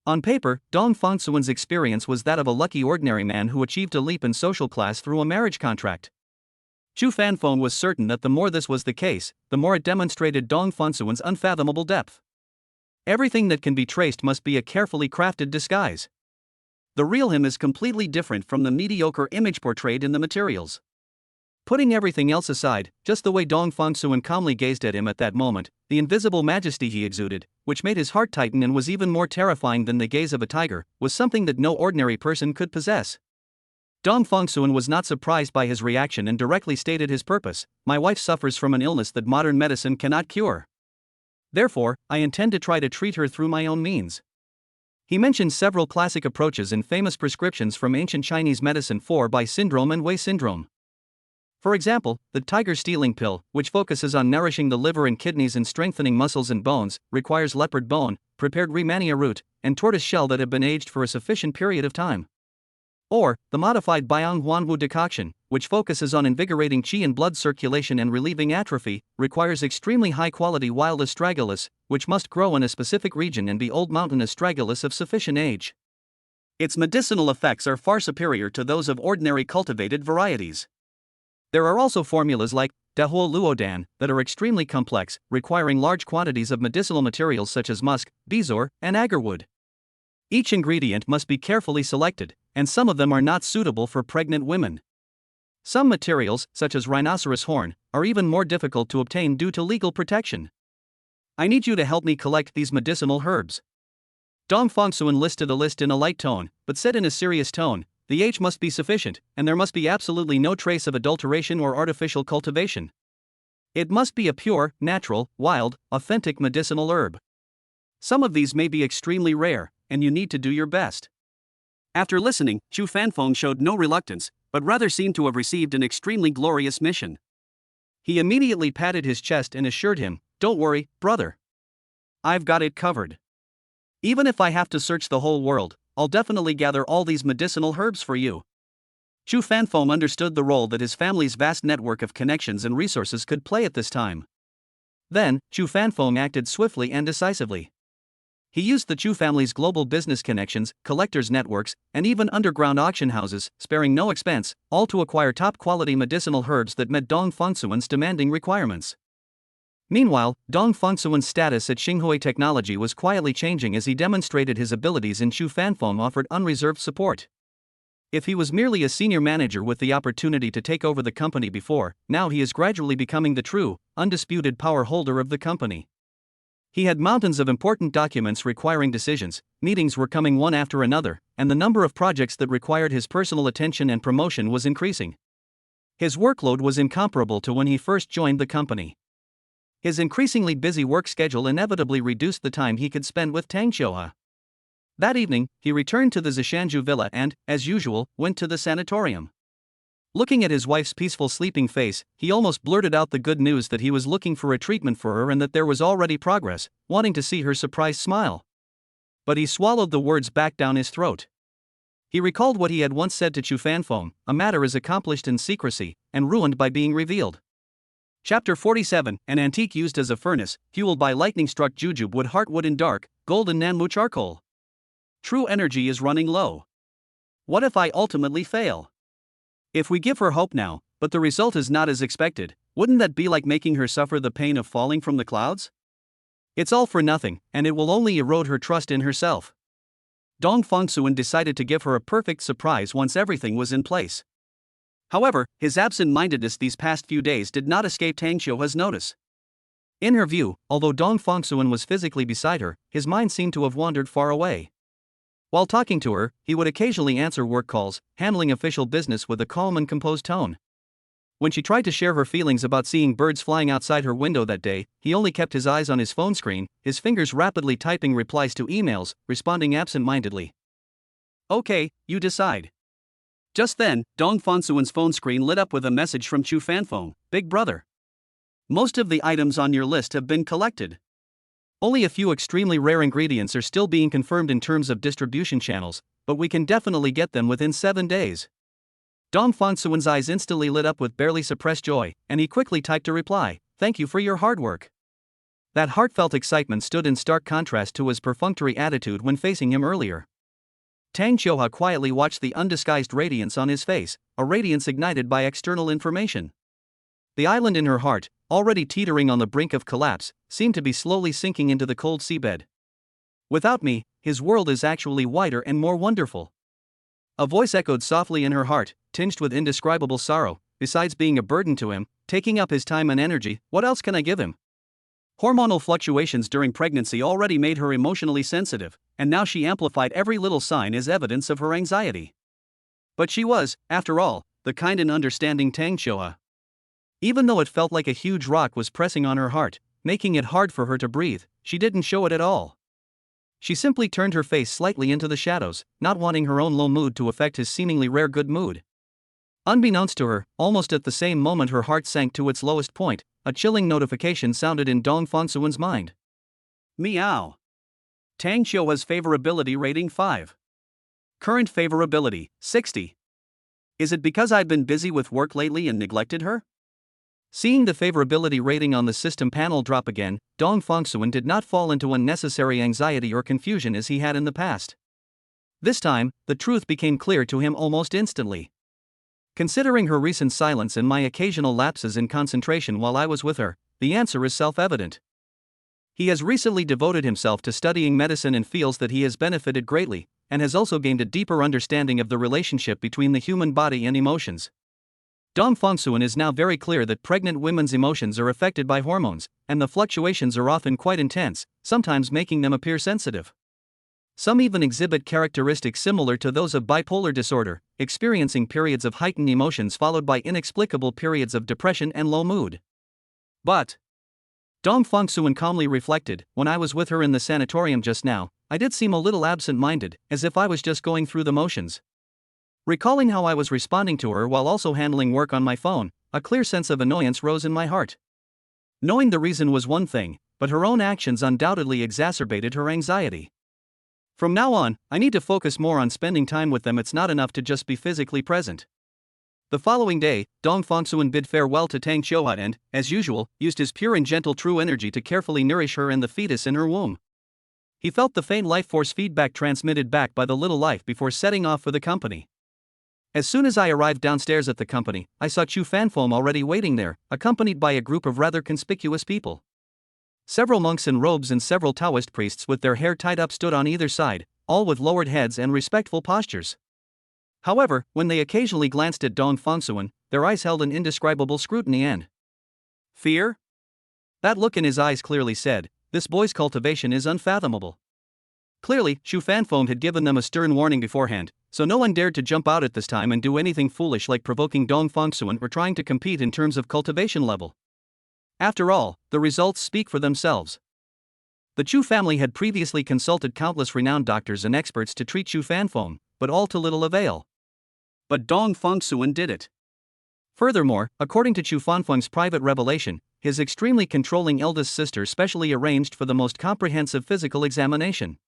On paper, Dong Fongsuan's experience was that of a lucky ordinary man who achieved a leap in social class through a marriage contract. Zhu Fanfeng was certain that the more this was the case, the more it demonstrated Dong Fongsuan's unfathomable depth. Everything that can be traced must be a carefully crafted disguise. The real him is completely different from the mediocre image portrayed in the materials. Putting everything else aside, just the way Dong Fongsuan calmly gazed at him at that moment, the invisible majesty he exuded, which made his heart tighten and was even more terrifying than the gaze of a tiger, was something that no ordinary person could possess. Dong Fongsuan was not surprised by his reaction and directly stated his purpose. My wife suffers from an illness that modern medicine cannot cure. Therefore, I intend to try to treat her through my own means. He mentioned several classic approaches and famous prescriptions from ancient Chinese medicine: 4-by syndrome and Wei syndrome. For example, the tiger stealing pill, which focuses on nourishing the liver and kidneys and strengthening muscles and bones, requires leopard bone, prepared Rehmannia root, and tortoise shell that have been aged for a sufficient period of time. Or, the modified Biang Huanwu decoction, which focuses on invigorating qi and blood circulation and relieving atrophy, requires extremely high-quality wild astragalus, which must grow in a specific region and be old mountain astragalus of sufficient age. Its medicinal effects are far superior to those of ordinary cultivated varieties. There are also formulas like Dahuo Luodan that are extremely complex, requiring large quantities of medicinal materials such as musk, bezoar, and agarwood. Each ingredient must be carefully selected, and some of them are not suitable for pregnant women. Some materials, such as rhinoceros horn, are even more difficult to obtain due to legal protection. I need you to help me collect these medicinal herbs. Dong Fongsuan listed a list in a light tone, but said in a serious tone, the age must be sufficient, and there must be absolutely no trace of adulteration or artificial cultivation. It must be a pure, natural, wild, authentic medicinal herb. Some of these may be extremely rare, and you need to do your best. After listening, Zhu Fanfeng showed no reluctance, but rather seemed to have received an extremely glorious mission. He immediately patted his chest and assured him, don't worry, brother. I've got it covered. Even if I have to search the whole world, I'll definitely gather all these medicinal herbs for you. Zhu Fanfeng understood the role that his family's vast network of connections and resources could play at this time. Then, Zhu Fanfeng acted swiftly and decisively. He used the Zhu family's global business connections, collectors' networks, and even underground auction houses, sparing no expense, all to acquire top-quality medicinal herbs that met Dong Fongsuan's demanding requirements. Meanwhile, Dong Fongsuan's status at Xinghui Technology was quietly changing as he demonstrated his abilities, and Zhu Fanfeng offered unreserved support. If he was merely a senior manager with the opportunity to take over the company before, now he is gradually becoming the true, undisputed power holder of the company. He had mountains of important documents requiring decisions, meetings were coming one after another, and the number of projects that required his personal attention and promotion was increasing. His workload was incomparable to when he first joined the company. His increasingly busy work schedule inevitably reduced the time he could spend with Tang Xiuhe. That evening, he returned to the Zishanju villa and, as usual, went to the sanatorium. Looking at his wife's peaceful sleeping face, he almost blurted out the good news that he was looking for a treatment for her and that there was already progress, wanting to see her surprised smile. But he swallowed the words back down his throat. He recalled what he had once said to Zhu Fanfeng, a matter is accomplished in secrecy, and ruined by being revealed. Chapter 47, an antique used as a furnace, fueled by lightning-struck jujube wood heartwood in dark, golden nanmu charcoal. True energy is running low. What if I ultimately fail? If we give her hope now, but the result is not as expected. Wouldn't that be like making her suffer the pain of falling from the clouds? It's all for nothing, and it will only erode her trust in herself. Dong Fongsuan decided to give her a perfect surprise once everything was in place. However, his absent-mindedness these past few days did not escape Tang Xiuha's notice. In her view, although Dong Fongsuan was physically beside her, his mind seemed to have wandered far away. While talking to her, he would occasionally answer work calls, handling official business with a calm and composed tone. When she tried to share her feelings about seeing birds flying outside her window that day, he only kept his eyes on his phone screen, his fingers rapidly typing replies to emails, responding absent-mindedly. Okay, you decide. Just then, Dong Fongsuan's phone screen lit up with a message from Chu Fanfeng, Big Brother. Most of the items on your list have been collected. Only a few extremely rare ingredients are still being confirmed in terms of distribution channels, but we can definitely get them within 7 days. Dong Fongsuan's eyes instantly lit up with barely suppressed joy, and he quickly typed a reply, "Thank you for your hard work." That heartfelt excitement stood in stark contrast to his perfunctory attitude when facing him earlier. Tang Xiuha quietly watched the undisguised radiance on his face, a radiance ignited by external information. The island in her heart, already teetering on the brink of collapse, seemed to be slowly sinking into the cold seabed. Without me, his world is actually wider and more wonderful. A voice echoed softly in her heart, tinged with indescribable sorrow. Besides being a burden to him, taking up his time and energy, what else can I give him? Hormonal fluctuations during pregnancy already made her emotionally sensitive, and now she amplified every little sign as evidence of her anxiety. But she was, after all, the kind and understanding Tang Xiuha. Even though it felt like a huge rock was pressing on her heart, making it hard for her to breathe, she didn't show it at all. She simply turned her face slightly into the shadows, not wanting her own low mood to affect his seemingly rare good mood. Unbeknownst to her, almost at the same moment her heart sank to its lowest point, a chilling notification sounded in Dong Fongsuan's mind. Meow. Tang Xiuha's favorability rating 5. Current favorability, 60. Is it because I've been busy with work lately and neglected her? Seeing the favorability rating on the system panel drop again, Dong Fongsuan did not fall into unnecessary anxiety or confusion as he had in the past. This time, the truth became clear to him almost instantly. Considering her recent silence and my occasional lapses in concentration while I was with her, the answer is self-evident. He has recently devoted himself to studying medicine and feels that he has benefited greatly, and has also gained a deeper understanding of the relationship between the human body and emotions. Dong Fongsuan is now very clear that pregnant women's emotions are affected by hormones, and the fluctuations are often quite intense, sometimes making them appear sensitive. Some even exhibit characteristics similar to those of bipolar disorder, experiencing periods of heightened emotions followed by inexplicable periods of depression and low mood. But, Dong Fongsuan calmly reflected, when I was with her in the sanatorium just now, I did seem a little absent-minded, as if I was just going through the motions. Recalling how I was responding to her while also handling work on my phone, a clear sense of annoyance rose in my heart. Knowing the reason was one thing, but her own actions undoubtedly exacerbated her anxiety. From now on, I need to focus more on spending time with them. It's not enough to just be physically present. The following day, Dong Fongsuan bid farewell to Tang Xiuha and, as usual, used his pure and gentle true energy to carefully nourish her and the fetus in her womb. He felt the faint life force feedback transmitted back by the little life before setting off for the company. As soon as I arrived downstairs at the company, I saw Chu Fanfeng already waiting there, accompanied by a group of rather conspicuous people. Several monks in robes and several Taoist priests with their hair tied up stood on either side, all with lowered heads and respectful postures. However, when they occasionally glanced at Dong Fongsuan, their eyes held an indescribable scrutiny and fear. That look in his eyes clearly said, this boy's cultivation is unfathomable. Clearly, Chu Fanfeng had given them a stern warning beforehand, so no one dared to jump out at this time and do anything foolish like provoking Dong Fongsuan or trying to compete in terms of cultivation level. After all, the results speak for themselves. The Chu family had previously consulted countless renowned doctors and experts to treat Chu Fanfeng, but all to little avail. But Dong Fongsuan did it. Furthermore, according to Chu Fanfeng's private revelation, his extremely controlling eldest sister specially arranged for the most comprehensive physical examination.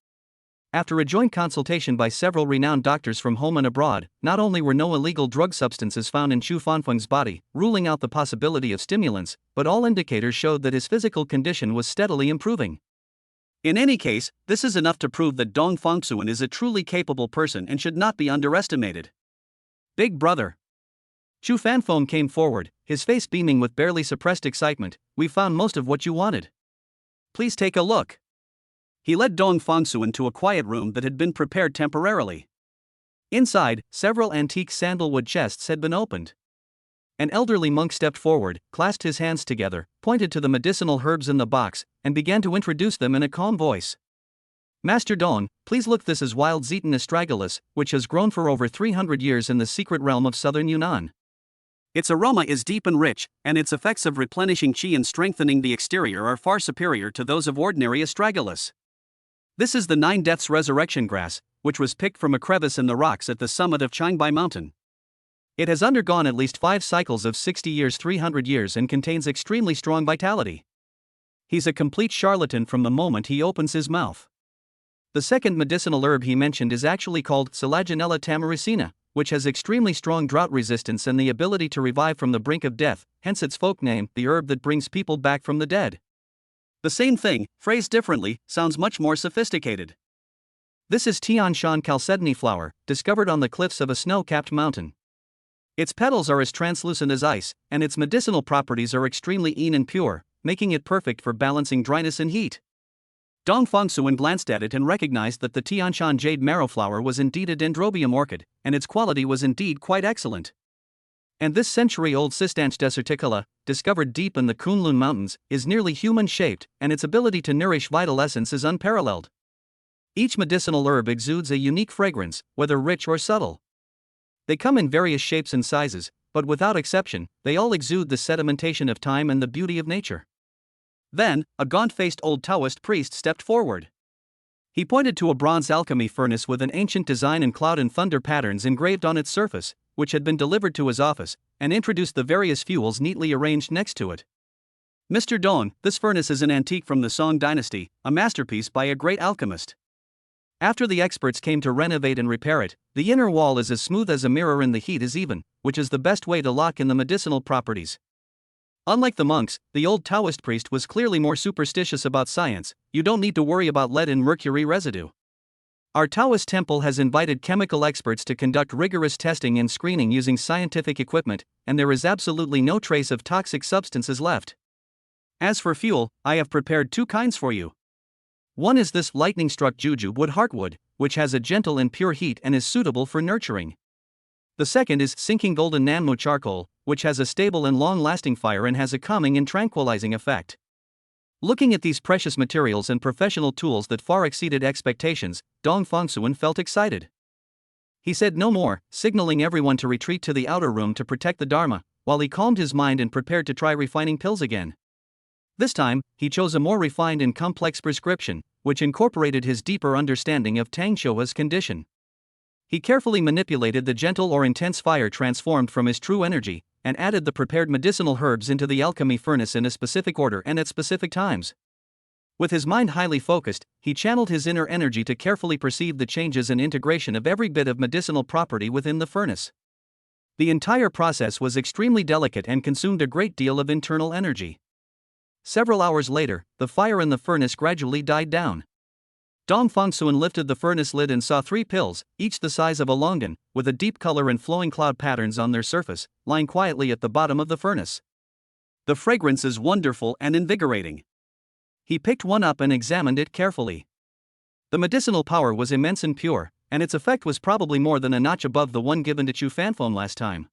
After a joint consultation by several renowned doctors from home and abroad, not only were no illegal drug substances found in Chu Fanfeng's body, ruling out the possibility of stimulants, but all indicators showed that his physical condition was steadily improving. In any case, this is enough to prove that Dong Fongsuan is a truly capable person and should not be underestimated. Big Brother. Chu Fanfeng came forward, his face beaming with barely suppressed excitement. "We've found most of what you wanted. Please take a look." He led Dong Fangsuan to a quiet room that had been prepared temporarily. Inside, several antique sandalwood chests had been opened. An elderly monk stepped forward, clasped his hands together, pointed to the medicinal herbs in the box, and began to introduce them in a calm voice. "Master Dong, please look, this is wild Zeton astragalus, which has grown for over 300 years in the secret realm of southern Yunnan. Its aroma is deep and rich, and its effects of replenishing qi and strengthening the exterior are far superior to those of ordinary astragalus. This is the 9 Deaths resurrection grass, which was picked from a crevice in the rocks at the summit of Qingbai Mountain. It has undergone at least 5 cycles of 60 years, 300 years, and contains extremely strong vitality. He's a complete charlatan from the moment he opens his mouth." The second medicinal herb he mentioned is actually called Selaginella tamaricina, which has extremely strong drought resistance and the ability to revive from the brink of death, hence its folk name, the herb that brings people back from the dead. The same thing, phrased differently, sounds much more sophisticated. This is Tianshan chalcedony flower, discovered on the cliffs of a snow-capped mountain. Its petals are as translucent as ice, and its medicinal properties are extremely keen and pure, making it perfect for balancing dryness and heat. Dong Fangsuan glanced at it and recognized that the Tianshan jade marrow flower was indeed a dendrobium orchid, and its quality was indeed quite excellent. And this century-old Cistanche deserticula, discovered deep in the Kunlun Mountains, is nearly human-shaped, and its ability to nourish vital essence is unparalleled. Each medicinal herb exudes a unique fragrance, whether rich or subtle. They come in various shapes and sizes, but without exception, they all exude the sedimentation of time and the beauty of nature. Then, a gaunt-faced old Taoist priest stepped forward. He pointed to a bronze alchemy furnace with an ancient design and cloud and thunder patterns engraved on its surface, which had been delivered to his office, and introduced the various fuels neatly arranged next to it. "Mr. Dong, this furnace is an antique from the Song dynasty, a masterpiece by a great alchemist. After the experts came to renovate and repair it, the inner wall is as smooth as a mirror and the heat is even, which is the best way to lock in the medicinal properties." Unlike the monks, the old Taoist priest was clearly more superstitious about science. "You don't need to worry about lead and mercury residue. Our Taoist temple has invited chemical experts to conduct rigorous testing and screening using scientific equipment, and there is absolutely no trace of toxic substances left. As for fuel, I have prepared 2 kinds for you. One is this lightning-struck jujube wood heartwood, which has a gentle and pure heat and is suitable for nurturing. The second is sinking golden nanmo charcoal, which has a stable and long-lasting fire and has a calming and tranquilizing effect." Looking at these precious materials and professional tools that far exceeded expectations, Dong Fangsuan felt excited. He said no more, signaling everyone to retreat to the outer room to protect the Dharma, while he calmed his mind and prepared to try refining pills again. This time, he chose a more refined and complex prescription, which incorporated his deeper understanding of Tang Xiuhua's condition. He carefully manipulated the gentle or intense fire transformed from his true energy, and added the prepared medicinal herbs into the alchemy furnace in a specific order and at specific times. With his mind highly focused, he channeled his inner energy to carefully perceive the changes and integration of every bit of medicinal property within the furnace. The entire process was extremely delicate and consumed a great deal of internal energy. Several hours later, the fire in the furnace gradually died down. Dong Fangsuan lifted the furnace lid and saw 3 pills, each the size of a longan, with a deep color and flowing cloud patterns on their surface, lying quietly at the bottom of the furnace. The fragrance is wonderful and invigorating. He picked one up and examined it carefully. The medicinal power was immense and pure, and its effect was probably more than a notch above the one given to Chu Fanfeng last time.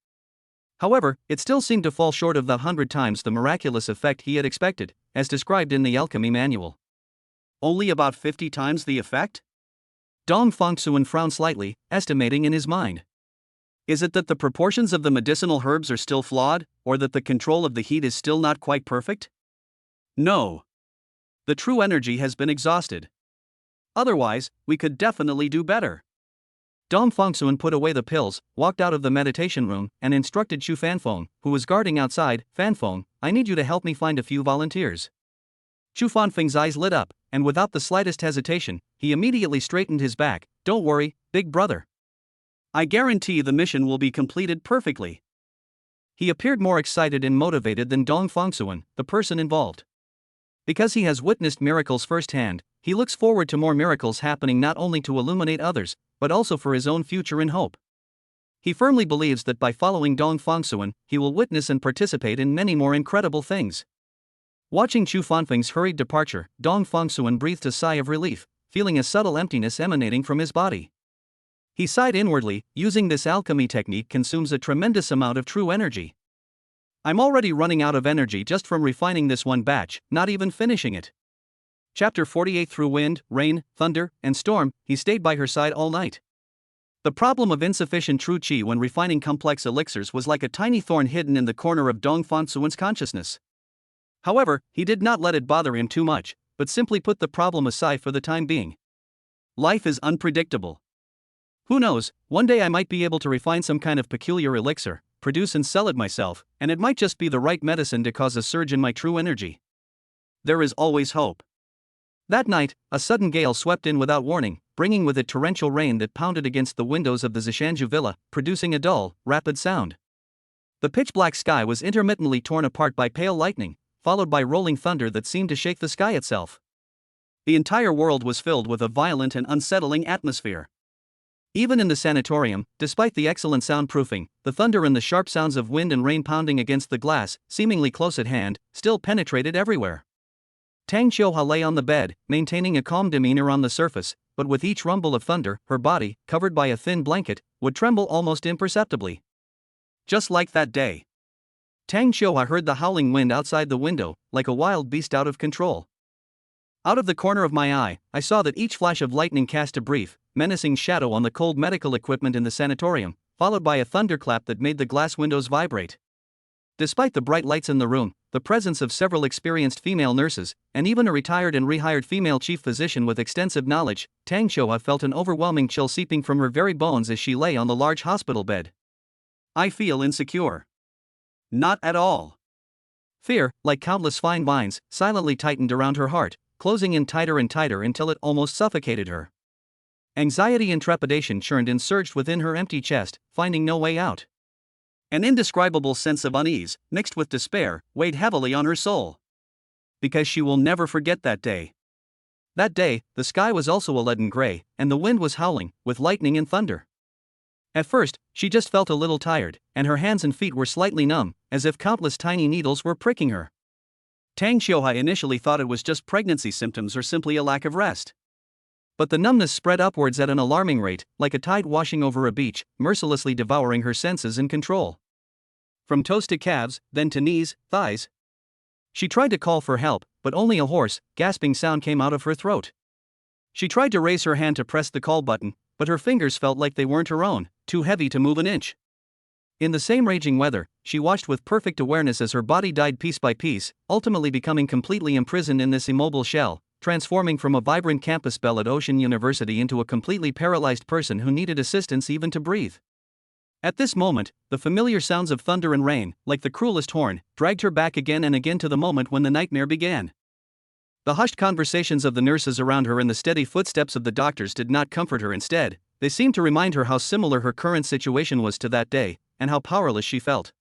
However, it still seemed to fall short of the 100 times the miraculous effect he had expected, as described in the alchemy manual. Only about 50 times the effect? Dong Fangsuan frowned slightly, estimating in his mind. Is it that the proportions of the medicinal herbs are still flawed, or that the control of the heat is still not quite perfect? No. The true energy has been exhausted. Otherwise, we could definitely do better. Dong Fangsuan put away the pills, walked out of the meditation room, and instructed Chu Fanfeng, who was guarding outside, "Fanfeng, I need you to help me find a few volunteers." Chu Fanfeng's eyes lit up, and without the slightest hesitation, he immediately straightened his back. "Don't worry, big brother. I guarantee the mission will be completed perfectly." He appeared more excited and motivated than Dong Fangsuan, the person involved. Because he has witnessed miracles firsthand, he looks forward to more miracles happening not only to illuminate others, but also for his own future and hope. He firmly believes that by following Dong Fangsuan, he will witness and participate in many more incredible things. Watching Chu Fanfeng's hurried departure, Dong Fangsuan breathed a sigh of relief, feeling a subtle emptiness emanating from his body. He sighed inwardly. Using this alchemy technique consumes a tremendous amount of true energy. I'm already running out of energy just from refining this one batch, not even finishing it. Chapter 48. Through wind, rain, thunder, and storm, he stayed by her side all night. The problem of insufficient true qi when refining complex elixirs was like a tiny thorn hidden in the corner of Dong Fangsuan's consciousness. However, he did not let it bother him too much, but simply put the problem aside for the time being. Life is unpredictable. Who knows, one day I might be able to refine some kind of peculiar elixir, produce and sell it myself, and it might just be the right medicine to cause a surge in my true energy. There is always hope. That night, a sudden gale swept in without warning, bringing with it torrential rain that pounded against the windows of the Zishanju villa, producing a dull, rapid sound. The pitch-black sky was intermittently torn apart by pale lightning, followed by rolling thunder that seemed to shake the sky itself. The entire world was filled with a violent and unsettling atmosphere. Even in the sanatorium, despite the excellent soundproofing, the thunder and the sharp sounds of wind and rain pounding against the glass, seemingly close at hand, still penetrated everywhere. Tang Xiuhua lay on the bed, maintaining a calm demeanor on the surface, but with each rumble of thunder, her body, covered by a thin blanket, would tremble almost imperceptibly. Just like that day. Tang Xiuhua heard the howling wind outside the window, like a wild beast out of control. Out of the corner of my eye, I saw that each flash of lightning cast a brief, menacing shadow on the cold medical equipment in the sanatorium, followed by a thunderclap that made the glass windows vibrate. Despite the bright lights in the room, the presence of several experienced female nurses, and even a retired and rehired female chief physician with extensive knowledge, Tang Xiuhua felt an overwhelming chill seeping from her very bones as she lay on the large hospital bed. I feel insecure. Not at all. Fear, like countless fine vines, silently tightened around her heart, closing in tighter and tighter until it almost suffocated her. Anxiety and trepidation churned and surged within her empty chest, finding no way out. An indescribable sense of unease, mixed with despair, weighed heavily on her soul. Because she will never forget that day. That day, the sky was also a leaden gray, and the wind was howling, with lightning and thunder. At first, she just felt a little tired, and her hands and feet were slightly numb, as if countless tiny needles were pricking her. Tang Xiuhua initially thought it was just pregnancy symptoms or simply a lack of rest. But the numbness spread upwards at an alarming rate, like a tide washing over a beach, mercilessly devouring her senses and control. From toes to calves, then to knees, thighs. She tried to call for help, but only a hoarse, gasping sound came out of her throat. She tried to raise her hand to press the call button, but her fingers felt like they weren't her own, too heavy to move an inch. In the same raging weather, she watched with perfect awareness as her body died piece by piece, ultimately becoming completely imprisoned in this immobile shell, transforming from a vibrant campus belle at Ocean University into a completely paralyzed person who needed assistance even to breathe. At this moment, the familiar sounds of thunder and rain, like the cruelest horn, dragged her back again and again to the moment when the nightmare began. The hushed conversations of the nurses around her and the steady footsteps of the doctors did not comfort her. Instead, they seemed to remind her how similar her current situation was to that day, and how powerless she felt.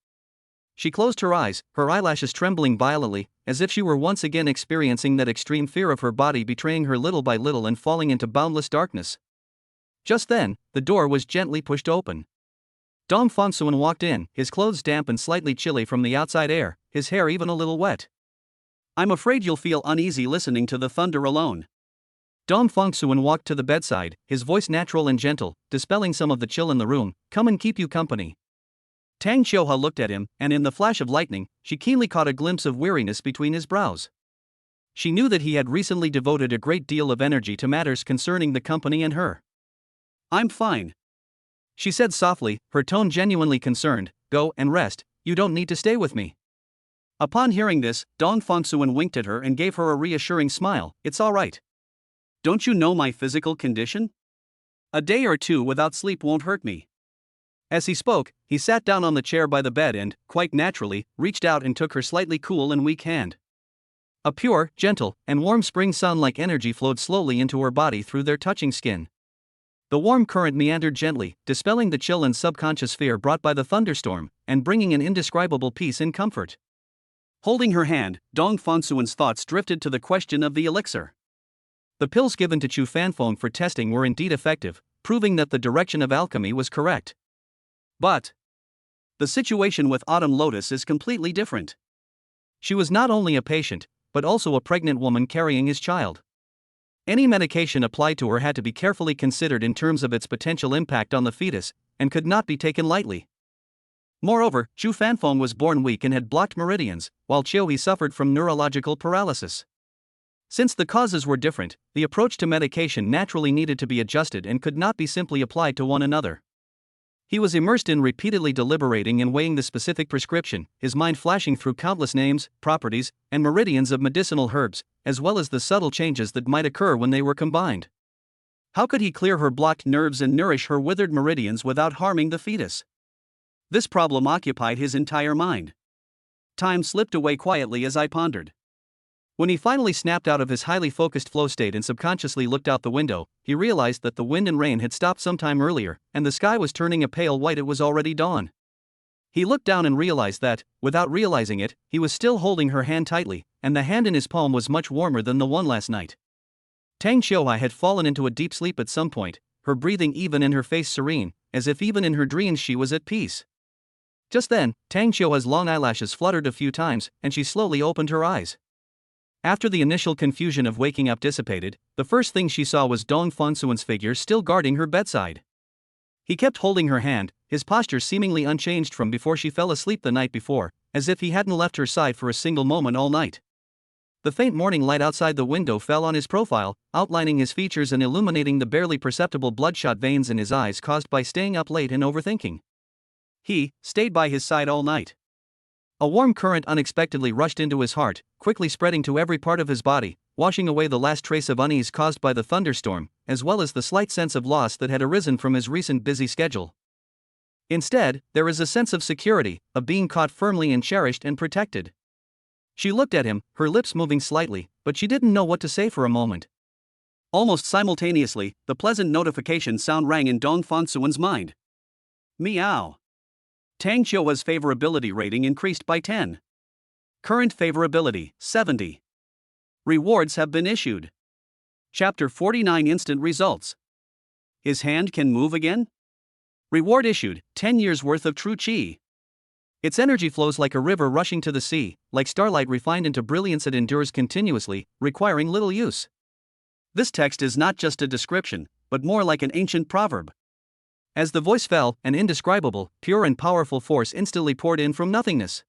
She closed her eyes, her eyelashes trembling violently, as if she were once again experiencing that extreme fear of her body betraying her little by little and falling into boundless darkness. Just then, the door was gently pushed open. Dong Fangsuan walked in, his clothes damp and slightly chilly from the outside air, his hair even a little wet. I'm afraid you'll feel uneasy listening to the thunder alone. Dong Fangsuan walked to the bedside, his voice natural and gentle, dispelling some of the chill in the room. Come and keep you company. Tang Xiuhua looked at him, and in the flash of lightning, she keenly caught a glimpse of weariness between his brows. She knew that he had recently devoted a great deal of energy to matters concerning the company and her. I'm fine, she said softly, her tone genuinely concerned. Go and rest, you don't need to stay with me. Upon hearing this, Dong Fangsuan winked at her and gave her a reassuring smile. It's all right. Don't you know my physical condition? A day or two without sleep won't hurt me. As he spoke, he sat down on the chair by the bed and, quite naturally, reached out and took her slightly cool and weak hand. A pure, gentle, and warm spring sun-like energy flowed slowly into her body through their touching skin. The warm current meandered gently, dispelling the chill and subconscious fear brought by the thunderstorm, and bringing an indescribable peace and comfort. Holding her hand, Dong Fangsuan's thoughts drifted to the question of the elixir. The pills given to Chu Fanfeng for testing were indeed effective, proving that the direction of alchemy was correct. But the situation with Autumn Lotus is completely different. She was not only a patient, but also a pregnant woman carrying his child. Any medication applied to her had to be carefully considered in terms of its potential impact on the fetus, and could not be taken lightly. Moreover, Chu Fanfeng was born weak and had blocked meridians, while Qiuhui suffered from neurological paralysis. Since the causes were different, the approach to medication naturally needed to be adjusted and could not be simply applied to one another. He was immersed in repeatedly deliberating and weighing the specific prescription, his mind flashing through countless names, properties, and meridians of medicinal herbs, as well as the subtle changes that might occur when they were combined. How could he clear her blocked nerves and nourish her withered meridians without harming the fetus? This problem occupied his entire mind. Time slipped away quietly as I pondered. When he finally snapped out of his highly focused flow state and subconsciously looked out the window, he realized that the wind and rain had stopped some time earlier, and the sky was turning a pale white. It was already dawn. He looked down and realized that, without realizing it, he was still holding her hand tightly, and the hand in his palm was much warmer than the one last night. Tang Qiuhui had fallen into a deep sleep at some point, her breathing even and her face serene, as if even in her dreams she was at peace. Just then, Tang Qiuhui's long eyelashes fluttered a few times, and she slowly opened her eyes. After the initial confusion of waking up dissipated, the first thing she saw was Dong Fangsuan's figure still guarding her bedside. He kept holding her hand, his posture seemingly unchanged from before she fell asleep the night before, as if he hadn't left her side for a single moment all night. The faint morning light outside the window fell on his profile, outlining his features and illuminating the barely perceptible bloodshot veins in his eyes caused by staying up late and overthinking. He stayed by his side all night. A warm current unexpectedly rushed into his heart, quickly spreading to every part of his body, washing away the last trace of unease caused by the thunderstorm, as well as the slight sense of loss that had arisen from his recent busy schedule. Instead, there is a sense of security, of being caught firmly and cherished and protected. She looked at him, her lips moving slightly, but she didn't know what to say for a moment. Almost simultaneously, the pleasant notification sound rang in Dong Fangsuan's mind. Meow. Tang Qiuhui's favorability rating increased by 10. Current favorability, 70. Rewards have been issued. Chapter 49 Instant Results. His hand can move again? Reward issued, 10 years worth of true qi. Its energy flows like a river rushing to the sea, like starlight refined into brilliance. It endures continuously, requiring little use. This text is not just a description, but more like an ancient proverb. As the voice fell, an indescribable, pure and powerful force instantly poured in from nothingness.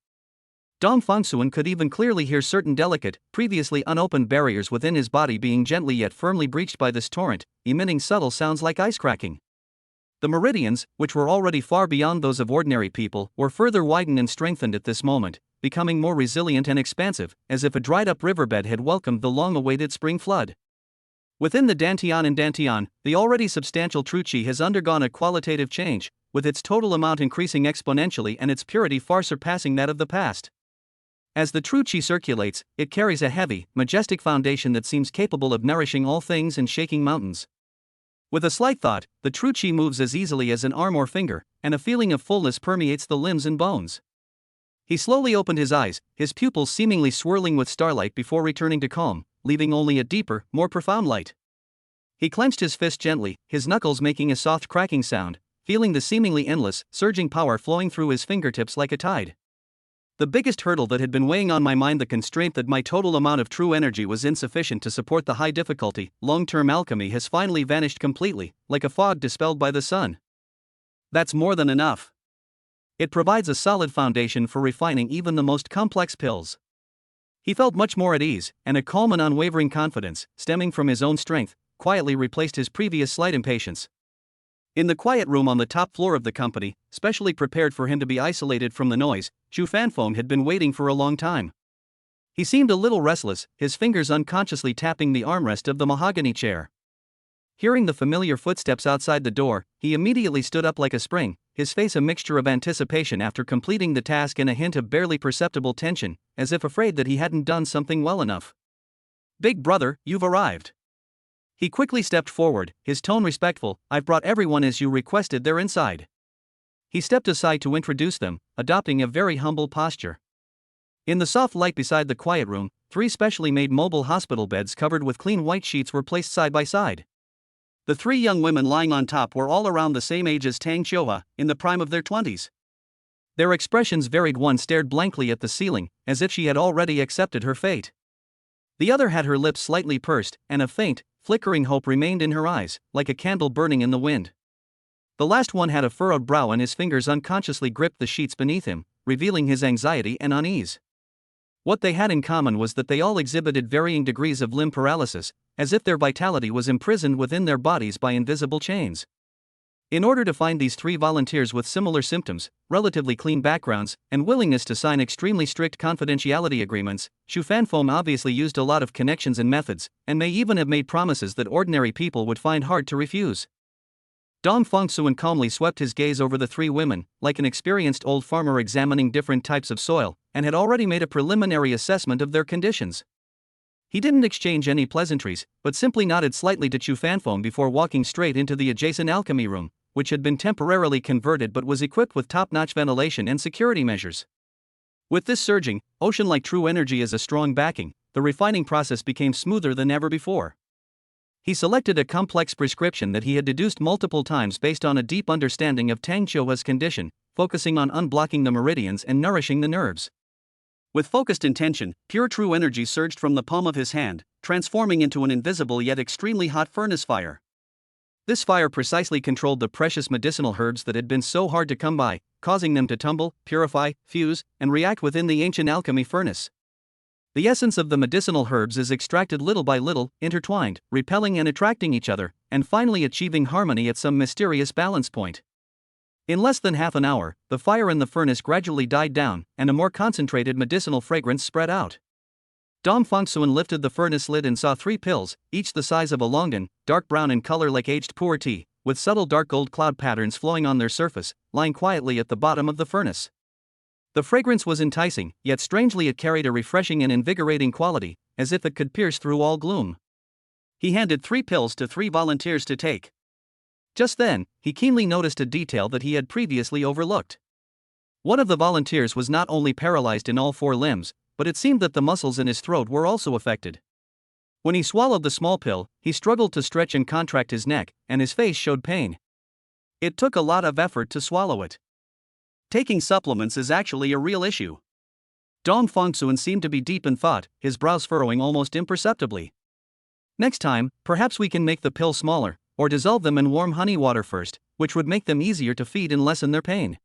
Dong Fangsuan could even clearly hear certain delicate, previously unopened barriers within his body being gently yet firmly breached by this torrent, emitting subtle sounds like ice cracking. The meridians, which were already far beyond those of ordinary people, were further widened and strengthened at this moment, becoming more resilient and expansive, as if a dried-up riverbed had welcomed the long-awaited spring flood. Within the Dantian and Dantian, the already substantial true qi has undergone a qualitative change, with its total amount increasing exponentially and its purity far surpassing that of the past. As the true qi circulates, it carries a heavy, majestic foundation that seems capable of nourishing all things and shaking mountains. With a slight thought, the true qi moves as easily as an arm or finger, and a feeling of fullness permeates the limbs and bones. He slowly opened his eyes, his pupils seemingly swirling with starlight before returning to calm, leaving only a deeper, more profound light. He clenched his fist gently, his knuckles making a soft cracking sound, feeling the seemingly endless, surging power flowing through his fingertips like a tide. The biggest hurdle that had been weighing on my mind, the constraint that my total amount of true energy was insufficient to support the high difficulty, long-term alchemy, has finally vanished completely, like a fog dispelled by the sun. That's more than enough. It provides a solid foundation for refining even the most complex pills. He felt much more at ease, and a calm and unwavering confidence, stemming from his own strength, quietly replaced his previous slight impatience. In the quiet room on the top floor of the company, specially prepared for him to be isolated from the noise, Chu Fanfeng had been waiting for a long time. He seemed a little restless, his fingers unconsciously tapping the armrest of the mahogany chair. Hearing the familiar footsteps outside the door, he immediately stood up like a spring, his face a mixture of anticipation after completing the task and a hint of barely perceptible tension, as if afraid that he hadn't done something well enough. "Big brother, you've arrived." He quickly stepped forward, his tone respectful. "I've brought everyone as you requested, they're inside." He stepped aside to introduce them, adopting a very humble posture. In the soft light beside the quiet room, 3 specially made mobile hospital beds covered with clean white sheets were placed side by side. The three young women lying on top were all around the same age as Tang Xiuhua, in the prime of their 20s. Their expressions varied. One stared blankly at the ceiling, as if she had already accepted her fate. The other had her lips slightly pursed, and a faint, flickering hope remained in her eyes, like a candle burning in the wind. The last one had a furrowed brow and his fingers unconsciously gripped the sheets beneath him, revealing his anxiety and unease. What they had in common was that they all exhibited varying degrees of limb paralysis, as if their vitality was imprisoned within their bodies by invisible chains. In order to find these three volunteers with similar symptoms, relatively clean backgrounds, and willingness to sign extremely strict confidentiality agreements, Xu Fanfeng obviously used a lot of connections and methods, and may even have made promises that ordinary people would find hard to refuse. Dong Fengsuan calmly swept his gaze over the three women, like an experienced old farmer examining different types of soil, and had already made a preliminary assessment of their conditions. He didn't exchange any pleasantries, but simply nodded slightly to Xu Fanfeng before walking straight into the adjacent alchemy room, which had been temporarily converted but was equipped with top-notch ventilation and security measures. With this surging, ocean-like true energy as a strong backing, the refining process became smoother than ever before. He selected a complex prescription that he had deduced multiple times based on a deep understanding of Tang Xiuhua's condition, focusing on unblocking the meridians and nourishing the nerves. With focused intention, pure true energy surged from the palm of his hand, transforming into an invisible yet extremely hot furnace fire. This fire precisely controlled the precious medicinal herbs that had been so hard to come by, causing them to tumble, purify, fuse, and react within the ancient alchemy furnace. The essence of the medicinal herbs is extracted little by little, intertwined, repelling and attracting each other, and finally achieving harmony at some mysterious balance point. In less than half an hour, the fire in the furnace gradually died down, and a more concentrated medicinal fragrance spread out. Dong Fengsuan lifted the furnace lid and saw three pills, each the size of a longan, dark brown in color like aged pu'er tea, with subtle dark gold cloud patterns flowing on their surface, lying quietly at the bottom of the furnace. The fragrance was enticing, yet strangely it carried a refreshing and invigorating quality, as if it could pierce through all gloom. He handed 3 pills to 3 volunteers to take. Just then, he keenly noticed a detail that he had previously overlooked. One of the volunteers was not only paralyzed in all 4 limbs, but it seemed that the muscles in his throat were also affected. When he swallowed the small pill, he struggled to stretch and contract his neck, and his face showed pain. It took a lot of effort to swallow it. Taking supplements is actually a real issue. Dong Fengsuan seemed to be deep in thought, his brows furrowing almost imperceptibly. Next time, perhaps we can make the pill smaller, or dissolve them in warm honey water first, which would make them easier to feed and lessen their pain.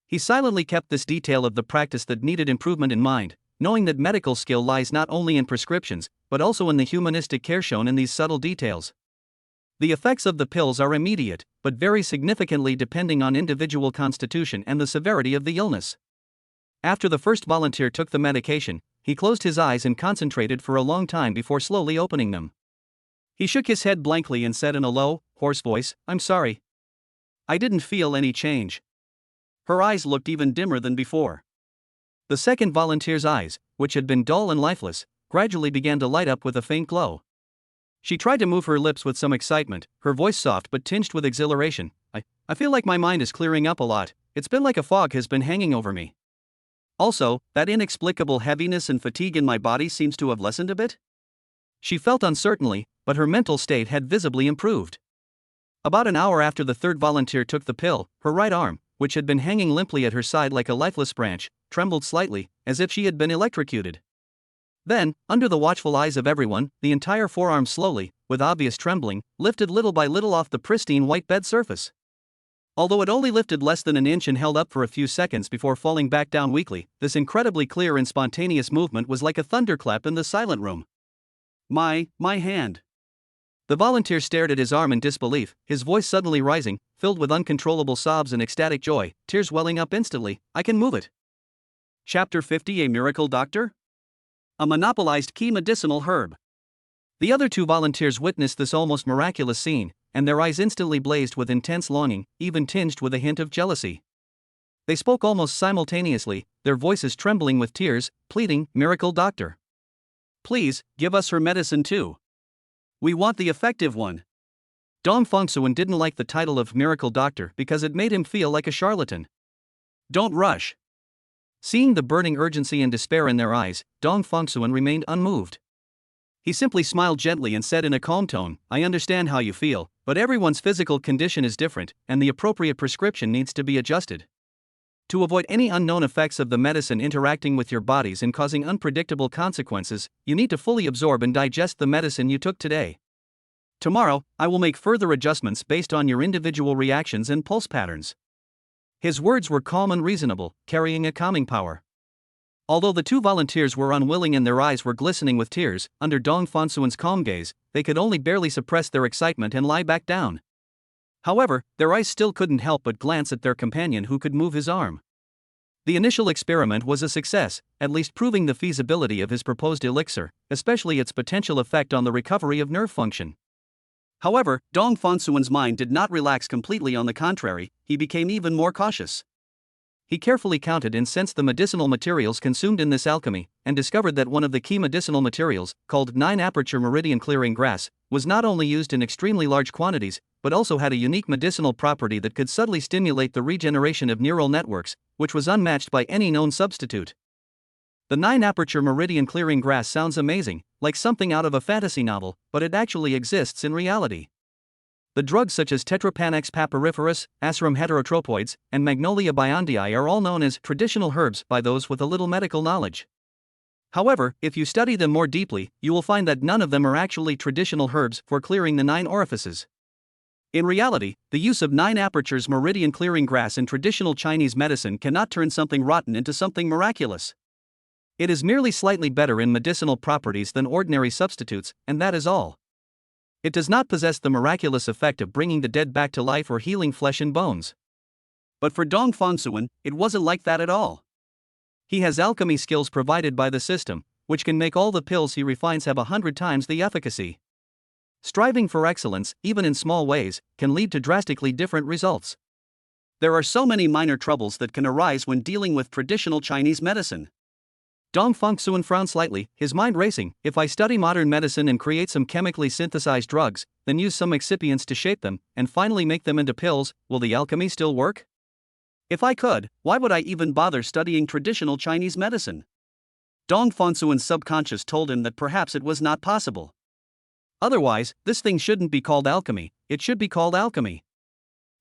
He silently kept this detail of the practice that needed improvement in mind, knowing that medical skill lies not only in prescriptions, but also in the humanistic care shown in these subtle details. The effects of the pills are immediate, but vary significantly depending on individual constitution and the severity of the illness. After the first volunteer took the medication, he closed his eyes and concentrated for a long time before slowly opening them. He shook his head blankly and said in a low, hoarse voice, "I'm sorry. I didn't feel any change." Her eyes looked even dimmer than before. The second volunteer's eyes, which had been dull and lifeless, gradually began to light up with a faint glow. She tried to move her lips with some excitement, her voice soft but tinged with exhilaration. I feel like my mind is clearing up a lot. It's been like a fog has been hanging over me. Also, that inexplicable heaviness and fatigue in my body seems to have lessened a bit." She felt uncertainly, but her mental state had visibly improved. About an hour after the third volunteer took the pill, her right arm, which had been hanging limply at her side like a lifeless branch, trembled slightly, as if she had been electrocuted. Then, under the watchful eyes of everyone, the entire forearm slowly, with obvious trembling, lifted little by little off the pristine white bed surface. Although it only lifted less than an inch and held up for a few seconds before falling back down weakly, this incredibly clear and spontaneous movement was like a thunderclap in the silent room. My hand." The volunteer stared at his arm in disbelief, his voice suddenly rising, filled with uncontrollable sobs and ecstatic joy, tears welling up instantly. "I can move it." Chapter 50: A Miracle Doctor? A monopolized key medicinal herb. The other 2 volunteers witnessed this almost miraculous scene, and their eyes instantly blazed with intense longing, even tinged with a hint of jealousy. They spoke almost simultaneously, their voices trembling with tears, pleading, "Miracle Doctor. Please, give us her medicine too. We want the effective one." Dong Fengsuan didn't like the title of Miracle Doctor because it made him feel like a charlatan. "Don't rush." Seeing the burning urgency and despair in their eyes, Dong Fengsuan remained unmoved. He simply smiled gently and said in a calm tone, "I understand how you feel, But everyone's physical condition is different, and the appropriate prescription needs to be adjusted. To avoid any unknown effects of the medicine interacting with your bodies and causing unpredictable consequences, you need to fully absorb and digest the medicine you took today. Tomorrow, I will make further adjustments based on your individual reactions and pulse patterns. His words were calm and reasonable, carrying a calming power. Although the two volunteers were unwilling and their eyes were glistening with tears, under Dong Fonsuan's calm gaze, they could only barely suppress their excitement and lie back down. However, their eyes still couldn't help but glance at their companion who could move his arm. The initial experiment was a success, at least proving the feasibility of his proposed elixir, especially its potential effect on the recovery of nerve function. However, Dong Fonsuan's mind did not relax completely. On the contrary, he became even more cautious. He carefully counted and sensed the medicinal materials consumed in this alchemy, and discovered that one of the key medicinal materials, called 9-aperture meridian clearing grass, was not only used in extremely large quantities, but also had a unique medicinal property that could subtly stimulate the regeneration of neural networks, which was unmatched by any known substitute. The 9-aperture meridian clearing grass sounds amazing, like something out of a fantasy novel, but it actually exists in reality. The drugs such as Tetrapanax papyriferus, Asarum heterotropoides, and Magnolia biondiae are all known as traditional herbs by those with a little medical knowledge. However, if you study them more deeply, you will find that none of them are actually traditional herbs for clearing the 9 orifices. In reality, the use of 9 apertures meridian clearing grass in traditional Chinese medicine cannot turn something rotten into something miraculous. It is merely slightly better in medicinal properties than ordinary substitutes, and that is all. It does not possess the miraculous effect of bringing the dead back to life or healing flesh and bones. But for Dong Fonsuan, it wasn't like that at all. He has alchemy skills provided by the system, which can make all the pills he refines have 100 times the efficacy. Striving for excellence, even in small ways, can lead to drastically different results. There are so many minor troubles that can arise when dealing with traditional Chinese medicine. Dong Fonsuan frowned slightly, his mind racing. If I study modern medicine and create some chemically synthesized drugs, then use some excipients to shape them, and finally make them into pills, will the alchemy still work? If I could, why would I even bother studying traditional Chinese medicine? Dong Fonsuan's subconscious told him that perhaps it was not possible. Otherwise, this thing shouldn't be called alchemy, it should be called alchemy.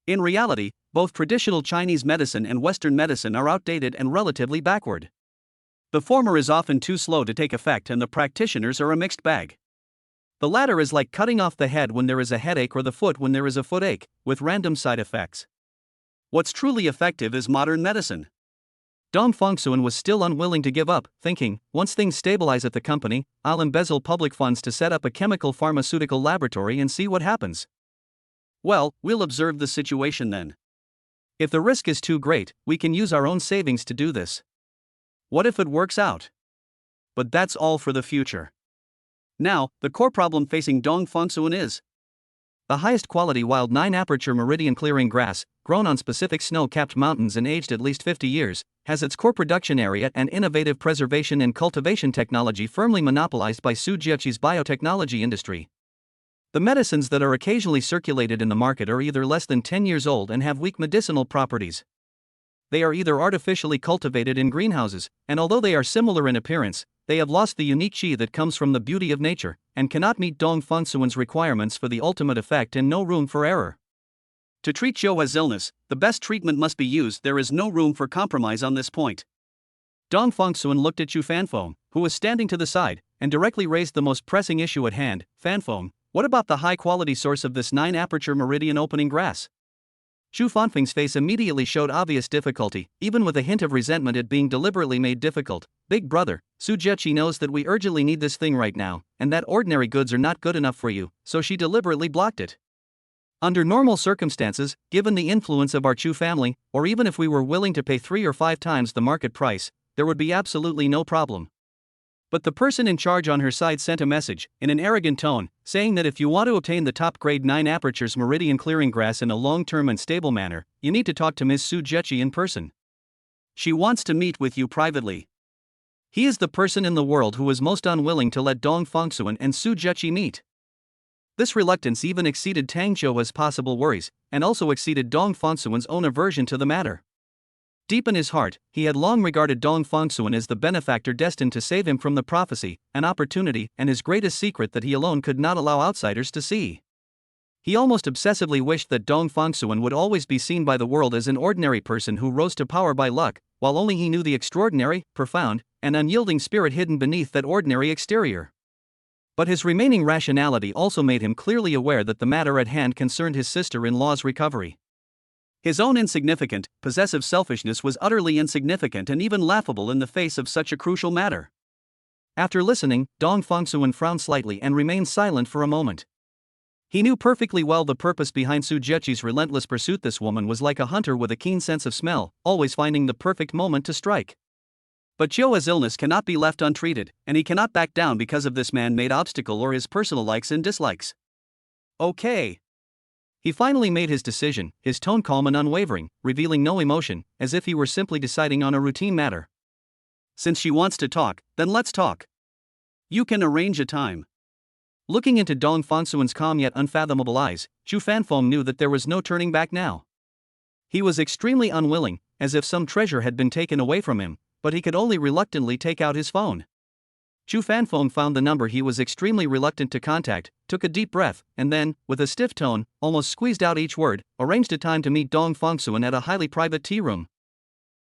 In reality, both traditional Chinese medicine and Western medicine are outdated and relatively backward. The former is often too slow to take effect and the practitioners are a mixed bag. The latter is like cutting off the head when there is a headache or the foot when there is a footache, with random side effects. What's truly effective is modern medicine. Dong Fonsuan was still unwilling to give up, thinking, once things stabilize at the company, I'll embezzle public funds to set up a chemical pharmaceutical laboratory and see what happens. Well, we'll observe the situation then. If the risk is too great, we can use our own savings to do this. What if it works out? But that's all for the future. Now, the core problem facing Dong Fonsuan is the highest quality wild 9-aperture meridian clearing grass, grown on specific snow-capped mountains and aged at least 50 years, has its core production area and innovative preservation and cultivation technology firmly monopolized by Su Jiaqi's biotechnology industry. The medicines that are occasionally circulated in the market are either less than 10 years old and have weak medicinal properties. They are either artificially cultivated in greenhouses, and although they are similar in appearance, they have lost the unique qi that comes from the beauty of nature, and cannot meet Dong Fonsuan's requirements for the ultimate effect and no room for error. To treat Xiuhua's illness, the best treatment must be used. There is no room for compromise on this point. Dong Fonsuan looked at Chu Fanfeng, who was standing to the side, and directly raised the most pressing issue at hand. Fanfeng, what about the high-quality source of this 9-aperture meridian opening grass? Chu Fanfeng's face immediately showed obvious difficulty, even with a hint of resentment at being deliberately made difficult. Big brother, Su Jiaqi knows that we urgently need this thing right now, and that ordinary goods are not good enough for you, so she deliberately blocked it. Under normal circumstances, given the influence of our Chu family, or even if we were willing to pay 3 or 5 times the market price, there would be absolutely no problem. But the person in charge on her side sent a message, in an arrogant tone, saying that if you want to obtain the top-grade 9 apertures meridian clearing grass in a long-term and stable manner, you need to talk to Ms. Su Jiaqi in person. She wants to meet with you privately. He is the person in the world who is most unwilling to let Dong Fonsuan and Su Jiaqi meet. This reluctance even exceeded Tang Xiuhua's possible worries, and also exceeded Dong Fonsuan's own aversion to the matter. Deep in his heart, he had long regarded Dong Fonsuan as the benefactor destined to save him from the prophecy, an opportunity, and his greatest secret that he alone could not allow outsiders to see. He almost obsessively wished that Dong Fangsuan would always be seen by the world as an ordinary person who rose to power by luck, while only he knew the extraordinary, profound, and unyielding spirit hidden beneath that ordinary exterior. But his remaining rationality also made him clearly aware that the matter at hand concerned his sister-in-law's recovery. His own insignificant, possessive selfishness was utterly insignificant and even laughable in the face of such a crucial matter. After listening, Dong Fangsuan frowned slightly and remained silent for a moment. He knew perfectly well the purpose behind Su Zheqi's relentless pursuit. This woman was like a hunter with a keen sense of smell, always finding the perfect moment to strike. But Zhou's illness cannot be left untreated, and he cannot back down because of this man-made obstacle or his personal likes and dislikes. Okay. He finally made his decision, his tone calm and unwavering, revealing no emotion, as if he were simply deciding on a routine matter. Since she wants to talk, then let's talk. You can arrange a time. Looking into Dong Fangsuan's calm yet unfathomable eyes, Chu Fanfeng knew that there was no turning back now. He was extremely unwilling, as if some treasure had been taken away from him, but he could only reluctantly take out his phone. Chu Fanfeng found the number he was extremely reluctant to contact, took a deep breath, and then, with a stiff tone, almost squeezed out each word, arranged a time to meet Dong Fangsuan at a highly private tea room.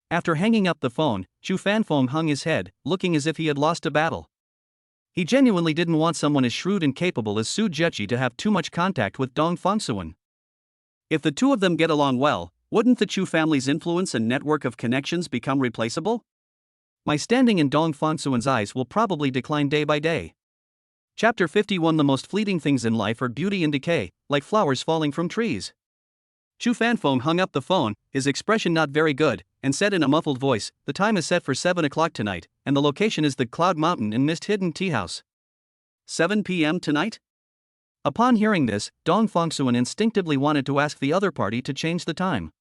After hanging up the phone, Chu Fanfeng hung his head, looking as if he had lost a battle. He genuinely didn't want someone as shrewd and capable as Su Zheqi to have too much contact with Dong Fangsuan. If the two of them get along well, wouldn't the Chu family's influence and network of connections become replaceable? My standing in Dong Fangsuan's eyes will probably decline day by day. Chapter 51. The most fleeting things in life are beauty and decay, like flowers falling from trees. Chu Fanfeng hung up the phone, his expression not very good, and said in a muffled voice, "The time is set for 7 o'clock tonight, and the location is the Cloud Mountain and Mist-Hidden Tea House." 7 p.m. tonight? Upon hearing this, Dong Fangsuan instinctively wanted to ask the other party to change the time.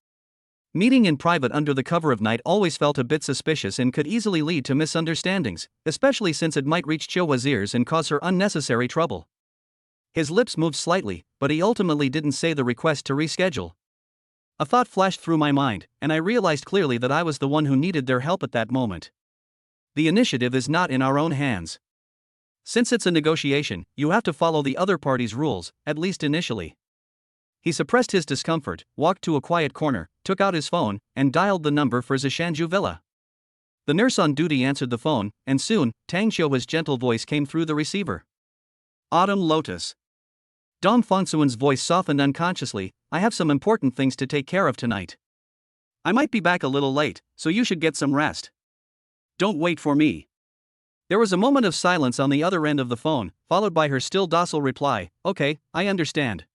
Meeting in private under the cover of night always felt a bit suspicious and could easily lead to misunderstandings, especially since it might reach Zhou's ears and cause her unnecessary trouble. His lips moved slightly, but he ultimately didn't say the request to reschedule. A thought flashed through my mind, and I realized clearly that I was the one who needed their help at that moment. The initiative is not in our own hands. Since it's a negotiation, you have to follow the other party's rules, at least initially. He suppressed his discomfort, walked to a quiet corner, took out his phone, and dialed the number for Zishanju Villa. The nurse on duty answered the phone, and soon, Tang Xiu's gentle voice came through the receiver. Autumn Lotus. Dong Fangsuan's voice softened unconsciously. "I have some important things to take care of tonight. I might be back a little late, so you should get some rest. Don't wait for me." There was a moment of silence on the other end of the phone, followed by her still docile reply, "Okay, I understand.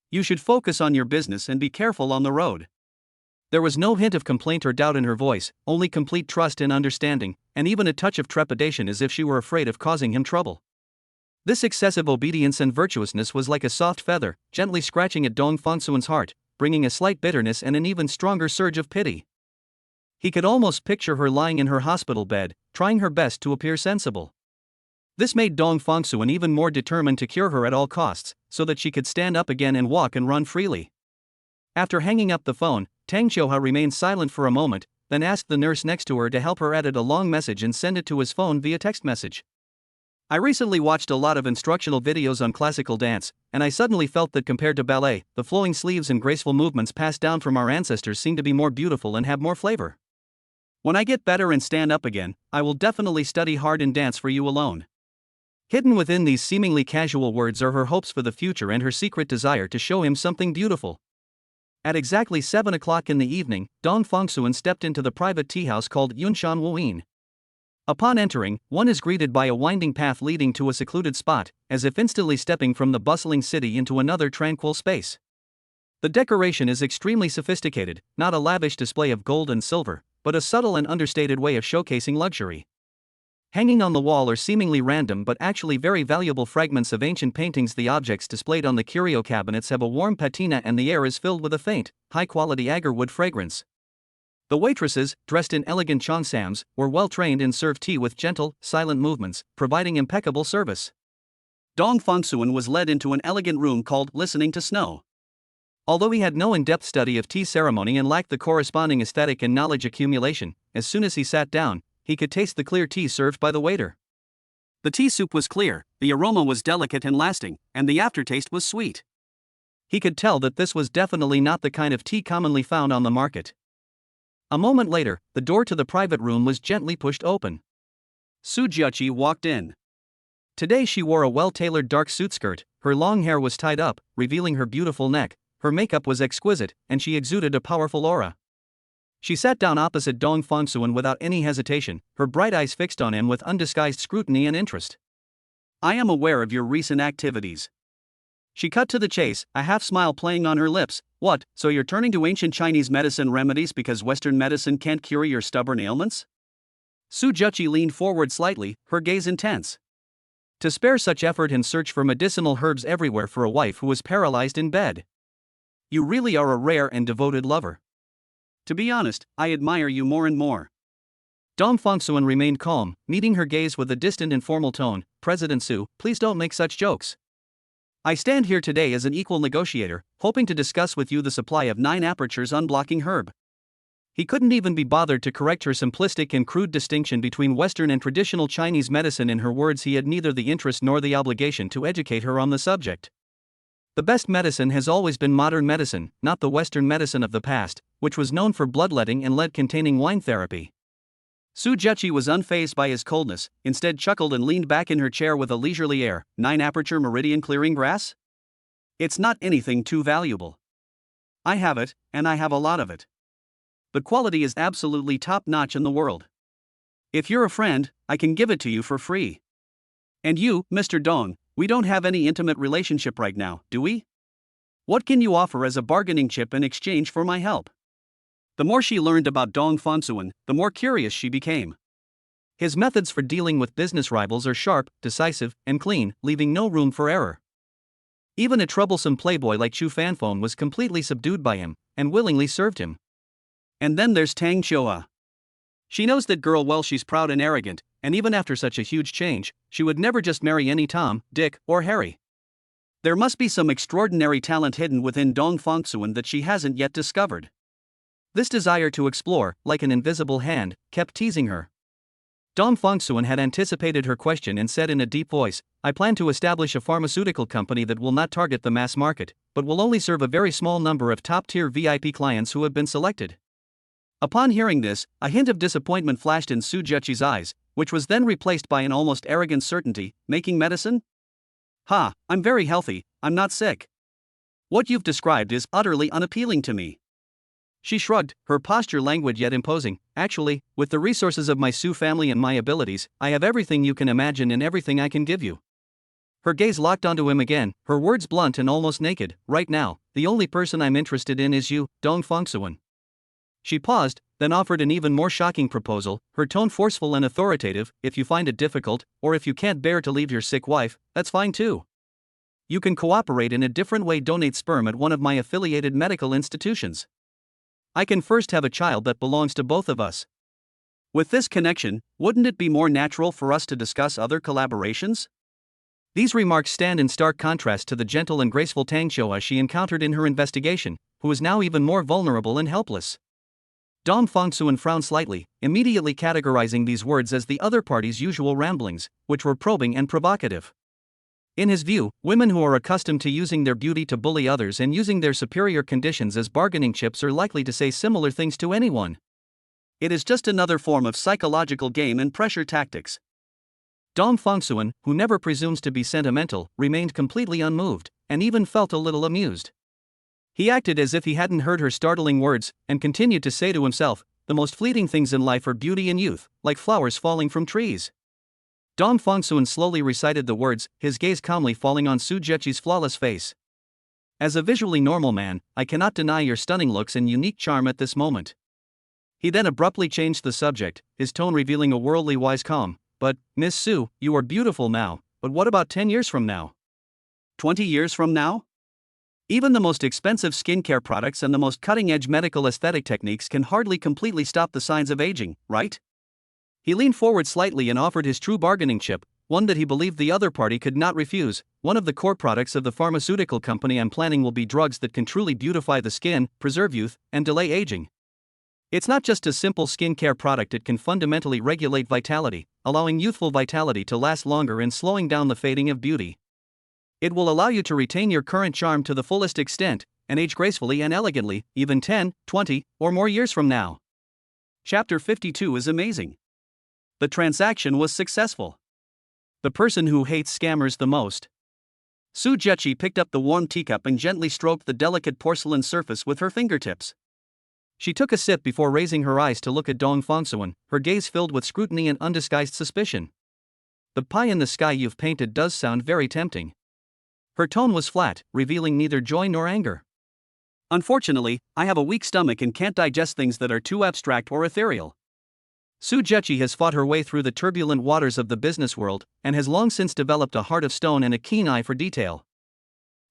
You should focus on your business and be careful on the road." There was no hint of complaint or doubt in her voice, only complete trust and understanding, and even a touch of trepidation as if she were afraid of causing him trouble. This excessive obedience and virtuousness was like a soft feather, gently scratching at Dong Fangsuan's heart, bringing a slight bitterness and an even stronger surge of pity. He could almost picture her lying in her hospital bed, trying her best to appear sensible. This made Dong Fangsuan even more determined to cure her at all costs, so that she could stand up again and walk and run freely. After hanging up the phone, Tang Xiuha remained silent for a moment, then asked the nurse next to her to help her edit a long message and send it to his phone via text message. "I recently watched a lot of instructional videos on classical dance, and I suddenly felt that compared to ballet, the flowing sleeves and graceful movements passed down from our ancestors seem to be more beautiful and have more flavor. When I get better and stand up again, I will definitely study hard and dance for you alone." Hidden within these seemingly casual words are her hopes for the future and her secret desire to show him something beautiful. At exactly 7 o'clock in the evening, Dong Fangsuan stepped into the private tea house called Yunshan Wuyin. Upon entering, one is greeted by a winding path leading to a secluded spot, as if instantly stepping from the bustling city into another tranquil space. The decoration is extremely sophisticated, not a lavish display of gold and silver, but a subtle and understated way of showcasing luxury. Hanging on the wall are seemingly random but actually very valuable fragments of ancient paintings. The objects displayed on the curio cabinets have a warm patina and the air is filled with a faint, high-quality agarwood fragrance. The waitresses, dressed in elegant cheongsams, were well-trained and served tea with gentle, silent movements, providing impeccable service. Dong Fangsuan was led into an elegant room called Listening to Snow. Although he had no in-depth study of tea ceremony and lacked the corresponding aesthetic and knowledge accumulation, as soon as he sat down, he could taste the clear tea served by the waiter. The tea soup was clear, the aroma was delicate and lasting, and the aftertaste was sweet. He could tell that this was definitely not the kind of tea commonly found on the market. A moment later, the door to the private room was gently pushed open. Su Jiaqi walked in. Today she wore a well-tailored dark suit skirt, her long hair was tied up, revealing her beautiful neck, her makeup was exquisite, and she exuded a powerful aura. She sat down opposite Dong Fongsuan without any hesitation, her bright eyes fixed on him with undisguised scrutiny and interest. I am aware of your recent activities. She cut to the chase, a half-smile playing on her lips. What, so you're turning to ancient Chinese medicine remedies because Western medicine can't cure your stubborn ailments? Su Jiaqi leaned forward slightly, her gaze intense. To spare such effort and search for medicinal herbs everywhere for a wife who was paralyzed in bed. You really are a rare and devoted lover. To be honest, I admire you more and more. Dong Fongsuan remained calm, meeting her gaze with a distant and formal tone. President Su, please don't make such jokes. I stand here today as an equal negotiator, hoping to discuss with you the supply of 9 apertures unblocking herb. He couldn't even be bothered to correct her simplistic and crude distinction between Western and traditional Chinese medicine. In her words, he had neither the interest nor the obligation to educate her on the subject. The best medicine has always been modern medicine, not the Western medicine of the past, which was known for bloodletting and lead-containing wine therapy. Su Jiaqi was unfazed by his coldness, instead chuckled and leaned back in her chair with a leisurely air. 9 aperture meridian clearing grass? It's not anything too valuable. I have it, and I have a lot of it. The quality is absolutely top-notch in the world. If you're a friend, I can give it to you for free. And you, Mr. Dong, we don't have any intimate relationship right now, do we? What can you offer as a bargaining chip in exchange for my help? The more she learned about Dong Fongsuan, the more curious she became. His methods for dealing with business rivals are sharp, decisive, and clean, leaving no room for error. Even a troublesome playboy like Chu Fanfeng was completely subdued by him, and willingly served him. And then there's Tang Qiuhua. She knows that girl well. She's proud and arrogant, and even after such a huge change, she would never just marry any Tom, Dick, or Harry. There must be some extraordinary talent hidden within Dong Fongsuan that she hasn't yet discovered. This desire to explore, like an invisible hand, kept teasing her. Dong Fongsuan had anticipated her question and said in a deep voice, I plan to establish a pharmaceutical company that will not target the mass market, but will only serve a very small number of top-tier VIP clients who have been selected. Upon hearing this, a hint of disappointment flashed in Su Jiaqi's eyes, which was then replaced by an almost arrogant certainty. Making medicine? Ha, I'm very healthy, I'm not sick. What you've described is utterly unappealing to me. She shrugged, her posture languid yet imposing. Actually, with the resources of my Su family and my abilities, I have everything you can imagine and everything I can give you. Her gaze locked onto him again, her words blunt and almost naked. Right now, the only person I'm interested in is you, Dong Fongsuan. She paused, then offered an even more shocking proposal, her tone forceful and authoritative. If you find it difficult, or if you can't bear to leave your sick wife, that's fine too. You can cooperate in a different way. Donate sperm at one of my affiliated medical institutions. I can first have a child that belongs to both of us. With this connection, wouldn't it be more natural for us to discuss other collaborations? These remarks stand in stark contrast to the gentle and graceful Tang Qiuhua she encountered in her investigation, who is now even more vulnerable and helpless. Dong Fongsuan frowned slightly, immediately categorizing these words as the other party's usual ramblings, which were probing and provocative. In his view, women who are accustomed to using their beauty to bully others and using their superior conditions as bargaining chips are likely to say similar things to anyone. It is just another form of psychological game and pressure tactics. Dong Fongsuan, who never presumes to be sentimental, remained completely unmoved, and even felt a little amused. He acted as if he hadn't heard her startling words, and continued to say to himself, the most fleeting things in life are beauty and youth, like flowers falling from trees. Dong Fongsuan slowly recited the words, his gaze calmly falling on Su Jiaqi's flawless face. As a visually normal man, I cannot deny your stunning looks and unique charm at this moment. He then abruptly changed the subject, his tone revealing a worldly wise calm. But, Miss Su, you are beautiful now, but what about 10 years from now? 20 years from now? Even the most expensive skincare products and the most cutting-edge medical aesthetic techniques can hardly completely stop the signs of aging, right? He leaned forward slightly and offered his true bargaining chip, one that he believed the other party could not refuse. One of the core products of the pharmaceutical company I'm planning will be drugs that can truly beautify the skin, preserve youth, and delay aging. It's not just a simple skincare product, it can fundamentally regulate vitality, allowing youthful vitality to last longer and slowing down the fading of beauty. It will allow you to retain your current charm to the fullest extent, and age gracefully and elegantly, even 10, 20, or more years from now. Chapter 52 is amazing. The transaction was successful. The person who hates scammers the most. Su Jechi picked up the warm teacup and gently stroked the delicate porcelain surface with her fingertips. She took a sip before raising her eyes to look at Dong Fongsuan, her gaze filled with scrutiny and undisguised suspicion. The pie in the sky you've painted does sound very tempting. Her tone was flat, revealing neither joy nor anger. Unfortunately, I have a weak stomach and can't digest things that are too abstract or ethereal. Su Jechi has fought her way through the turbulent waters of the business world, and has long since developed a heart of stone and a keen eye for detail.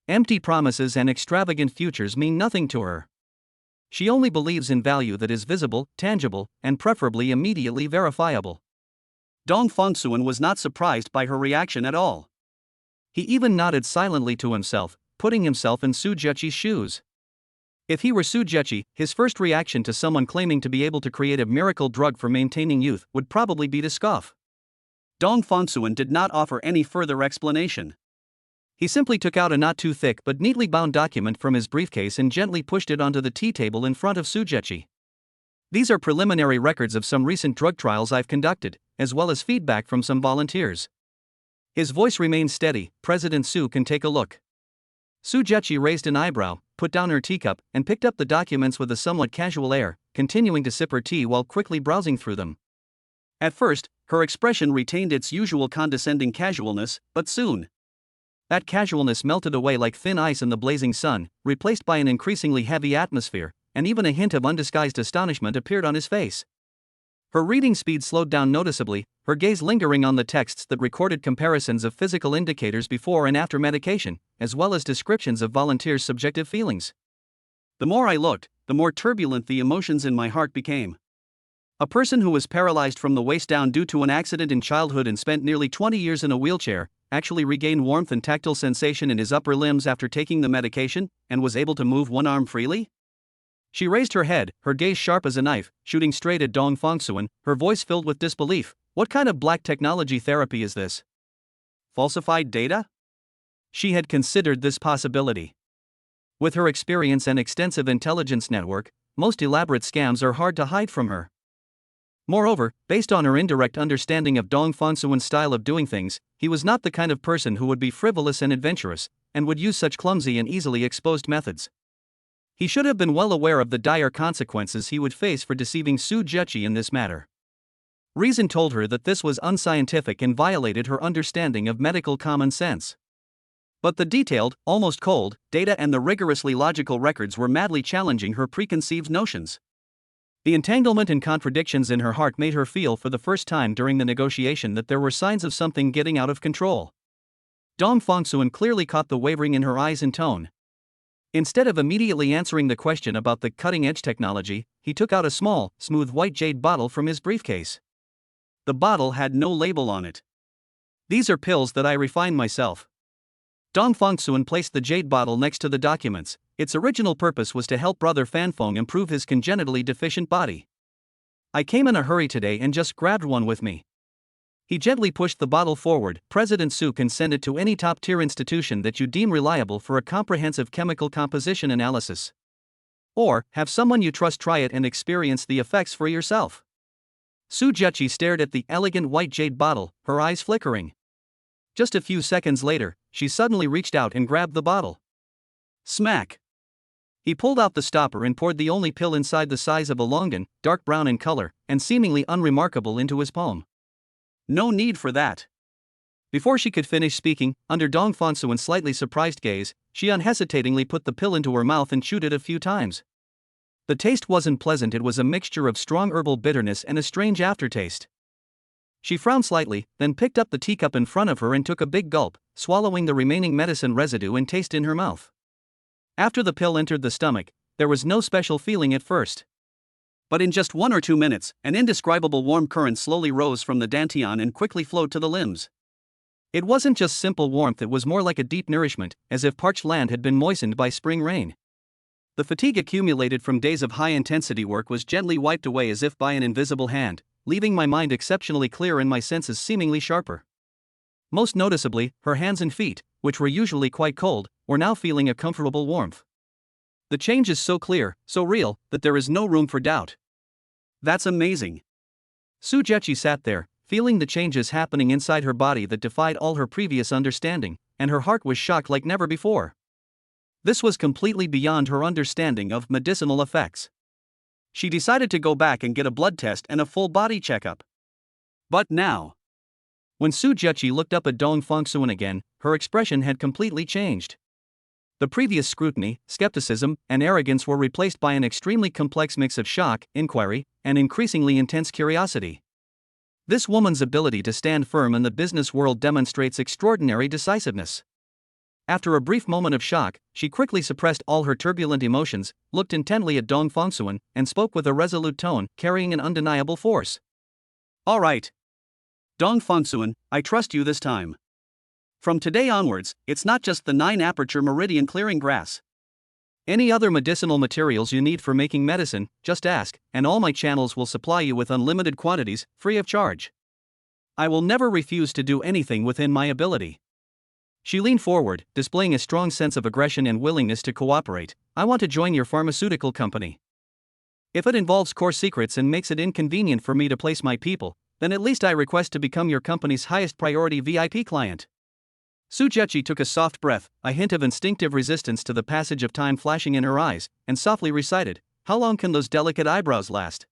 Empty promises and extravagant futures mean nothing to her. She only believes in value that is visible, tangible, and preferably immediately verifiable. Dong Fongsuan was not surprised by her reaction at all. He even nodded silently to himself, putting himself in Su Jechi's shoes. If he were Su Jechi, his first reaction to someone claiming to be able to create a miracle drug for maintaining youth would probably be to scoff. Dong Fongsuan did not offer any further explanation. He simply took out a not too thick but neatly bound document from his briefcase and gently pushed it onto the tea table in front of Su Jechi. These are preliminary records of some recent drug trials I've conducted, as well as feedback from some volunteers. His voice remained steady. President Su can take a look. Su Jechi raised an eyebrow, put down her teacup, and picked up the documents with a somewhat casual air, continuing to sip her tea while quickly browsing through them. At first, her expression retained its usual condescending casualness, but soon, that casualness melted away like thin ice in the blazing sun, replaced by an increasingly heavy atmosphere, and even a hint of undisguised astonishment appeared on his face. Her reading speed slowed down noticeably, her gaze lingering on the texts that recorded comparisons of physical indicators before and after medication, as well as descriptions of volunteers' subjective feelings. The more I looked, the more turbulent the emotions in my heart became. A person who was paralyzed from the waist down due to an accident in childhood and spent nearly 20 years in a wheelchair, actually regained warmth and tactile sensation in his upper limbs after taking the medication, and was able to move one arm freely? She raised her head, her gaze sharp as a knife, shooting straight at Dong Fongsuan, her voice filled with disbelief. What kind of black technology therapy is this? Falsified data? She had considered this possibility. With her experience and extensive intelligence network, most elaborate scams are hard to hide from her. Moreover, based on her indirect understanding of Dong Fongsuan's style of doing things, he was not the kind of person who would be frivolous and adventurous, and would use such clumsy and easily exposed methods. He should have been well aware of the dire consequences he would face for deceiving Su Jechi in this matter. Reason told her that this was unscientific and violated her understanding of medical common sense. But the detailed, almost cold, data and the rigorously logical records were madly challenging her preconceived notions. The entanglement and contradictions in her heart made her feel for the first time during the negotiation that there were signs of something getting out of control. Dong Fongsuan clearly caught the wavering in her eyes and tone. Instead of immediately answering the question about the cutting-edge technology, he took out a small, smooth white jade bottle from his briefcase. The bottle had no label on it. "These are pills that I refine myself." Dong Fongsuan placed the jade bottle next to the documents. Its original purpose was to help Brother Fanfeng improve his congenitally deficient body. "I came in a hurry today and just grabbed one with me." He gently pushed the bottle forward. "President Su can send it to any top-tier institution that you deem reliable for a comprehensive chemical composition analysis. Or, have someone you trust try it and experience the effects for yourself." Su Jechi stared at the elegant white jade bottle, her eyes flickering. Just a few seconds later, she suddenly reached out and grabbed the bottle. Smack! He pulled out the stopper and poured the only pill inside the size of a longan, dark brown in color, and seemingly unremarkable, into his palm. "No need for that." Before she could finish speaking, under Dong Fongsuan's slightly surprised gaze, she unhesitatingly put the pill into her mouth and chewed it a few times. The taste wasn't pleasant. It was a mixture of strong herbal bitterness and a strange aftertaste. She frowned slightly, then picked up the teacup in front of her and took a big gulp, swallowing the remaining medicine residue and taste in her mouth. After the pill entered the stomach, there was no special feeling at first. But in just 1 or 2 minutes, an indescribable warm current slowly rose from the dantian and quickly flowed to the limbs. It wasn't just simple warmth, it was more like a deep nourishment, as if parched land had been moistened by spring rain. The fatigue accumulated from days of high-intensity work was gently wiped away as if by an invisible hand, leaving my mind exceptionally clear and my senses seemingly sharper. Most noticeably, her hands and feet, which were usually quite cold, were now feeling a comfortable warmth. The change is so clear, so real, that there is no room for doubt. That's amazing. Sujechi sat there, feeling the changes happening inside her body that defied all her previous understanding, and her heart was shocked like never before. This was completely beyond her understanding of medicinal effects. She decided to go back and get a blood test and a full body checkup. But now, when Sujechi looked up at Dong Fongsuan again, her expression had completely changed. The previous scrutiny, skepticism, and arrogance were replaced by an extremely complex mix of shock, inquiry, and increasingly intense curiosity. This woman's ability to stand firm in the business world demonstrates extraordinary decisiveness. After a brief moment of shock, she quickly suppressed all her turbulent emotions, looked intently at Dong Fongsuan, and spoke with a resolute tone, carrying an undeniable force. All right. Dong Fongsuan, I trust you this time. From today onwards, it's not just the 9-aperture meridian clearing grass. Any other medicinal materials you need for making medicine, just ask, and all my channels will supply you with unlimited quantities, free of charge. I will never refuse to do anything within my ability. She leaned forward, displaying a strong sense of aggression and willingness to cooperate. I want to join your pharmaceutical company. If it involves core secrets and makes it inconvenient for me to place my people, then at least I request to become your company's highest priority VIP client. Sujechi took a soft breath, a hint of instinctive resistance to the passage of time flashing in her eyes, and softly recited, "How long can those delicate eyebrows last?"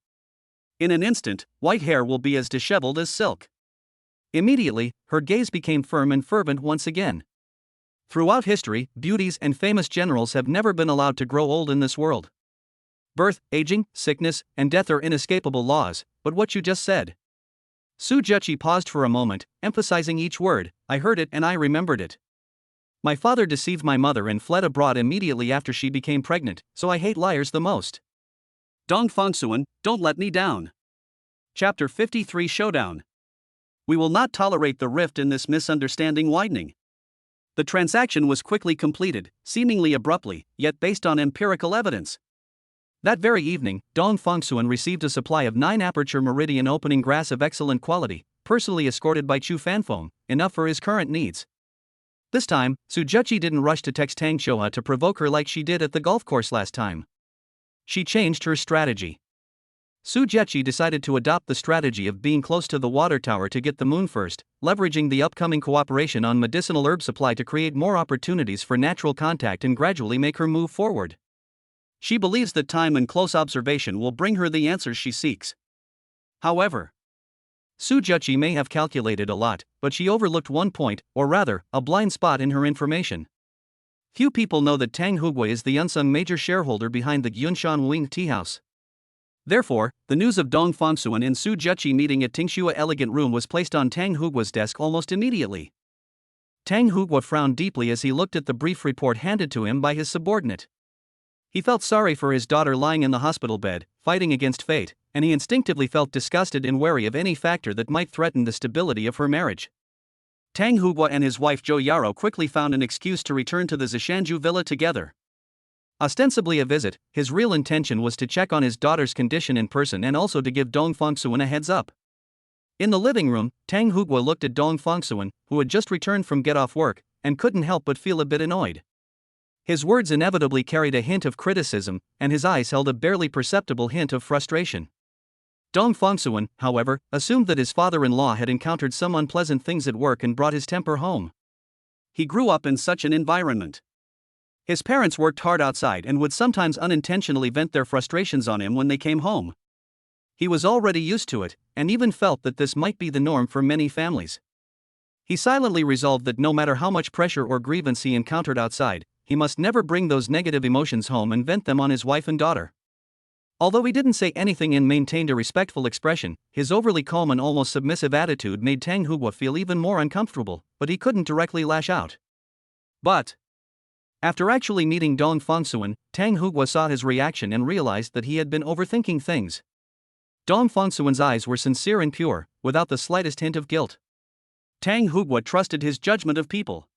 In an instant, white hair will be as disheveled as silk. Immediately, her gaze became firm and fervent once again. Throughout history, beauties and famous generals have never been allowed to grow old in this world. Birth, aging, sickness, and death are inescapable laws, but what you just said. Sujechi paused for a moment, emphasizing each word. I heard it and I remembered it. My father deceived my mother and fled abroad immediately after she became pregnant, so I hate liars the most. Dong Fongsuan, don't let me down. Chapter 53 Showdown. We will not tolerate the rift in this misunderstanding widening. The transaction was quickly completed, seemingly abruptly, yet based on empirical evidence. That very evening, Dong Fongsuan received a supply of 9-aperture meridian opening grass of excellent quality, personally escorted by Chu Fanfeng, enough for his current needs. This time, Sujechi didn't rush to text Tang Shoha to provoke her like she did at the golf course last time. She changed her strategy. Sujechi decided to adopt the strategy of being close to the water tower to get the moon first, leveraging the upcoming cooperation on medicinal herb supply to create more opportunities for natural contact and gradually make her move forward. She believes that time and close observation will bring her the answers she seeks. However, Sujechi may have calculated a lot, but she overlooked one point, or rather, a blind spot in her information. Few people know that Tang Hugui is the unsung major shareholder behind the Yunshan Wing Tea House. Therefore, the news of Dong Fongsuan and Sujechi meeting at Tingxua Elegant Room was placed on Tang Hugua's desk almost immediately. Tang Hugua frowned deeply as he looked at the brief report handed to him by his subordinate. He felt sorry for his daughter lying in the hospital bed, fighting against fate, and he instinctively felt disgusted and wary of any factor that might threaten the stability of her marriage. Tang Hugua and his wife Zhou Yaro quickly found an excuse to return to the Zishanju villa together. Ostensibly a visit, his real intention was to check on his daughter's condition in person and also to give Dong Fongsuan a heads up. In the living room, Tang Hugua looked at Dong Fongsuan, who had just returned from get-off work, and couldn't help but feel a bit annoyed. His words inevitably carried a hint of criticism, and his eyes held a barely perceptible hint of frustration. Dong Fongsuan, however, assumed that his father-in-law had encountered some unpleasant things at work and brought his temper home. He grew up in such an environment. His parents worked hard outside and would sometimes unintentionally vent their frustrations on him when they came home. He was already used to it, and even felt that this might be the norm for many families. He silently resolved that no matter how much pressure or grievance he encountered outside, he must never bring those negative emotions home and vent them on his wife and daughter. Although he didn't say anything and maintained a respectful expression, his overly calm and almost submissive attitude made Tang Hugua feel even more uncomfortable, but he couldn't directly lash out. But after actually meeting Dong Fongsuan, Tang Hugua saw his reaction and realized that he had been overthinking things. Dong Fongsuan's eyes were sincere and pure, without the slightest hint of guilt. Tang Hugua trusted his judgment of people.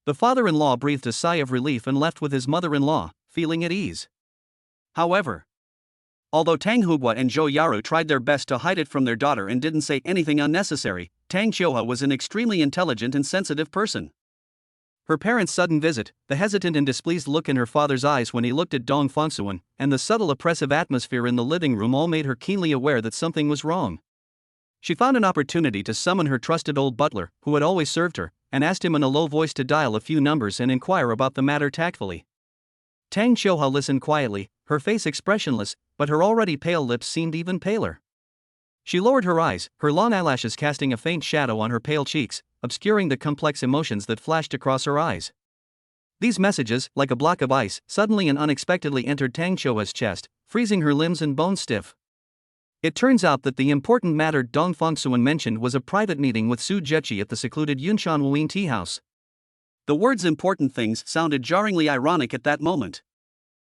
The father-in-law breathed a sigh of relief and left with his mother-in-law, feeling at ease. However, although Tang Hugua and Zhou Yaru tried their best to hide it from their daughter and didn't say anything unnecessary, Tang Qiuhua was an extremely intelligent and sensitive person. Her parents' sudden visit, the hesitant and displeased look in her father's eyes when he looked at Dong Fongsuan, and the subtle oppressive atmosphere in the living room all made her keenly aware that something was wrong. She found an opportunity to summon her trusted old butler, who had always served her, and asked him in a low voice to dial a few numbers and inquire about the matter tactfully. Tang Qiuhua listened quietly, her face expressionless, but her already pale lips seemed even paler. She lowered her eyes, her long eyelashes casting a faint shadow on her pale cheeks, obscuring the complex emotions that flashed across her eyes. These messages, like a block of ice, suddenly and unexpectedly entered Tang Qiuhua's chest, freezing her limbs and bones stiff. It turns out that the important matter Dong Fongsuan mentioned was a private meeting with Su Zheqi at the secluded Yunshan Wuyin tea house. The words important things sounded jarringly ironic at that moment.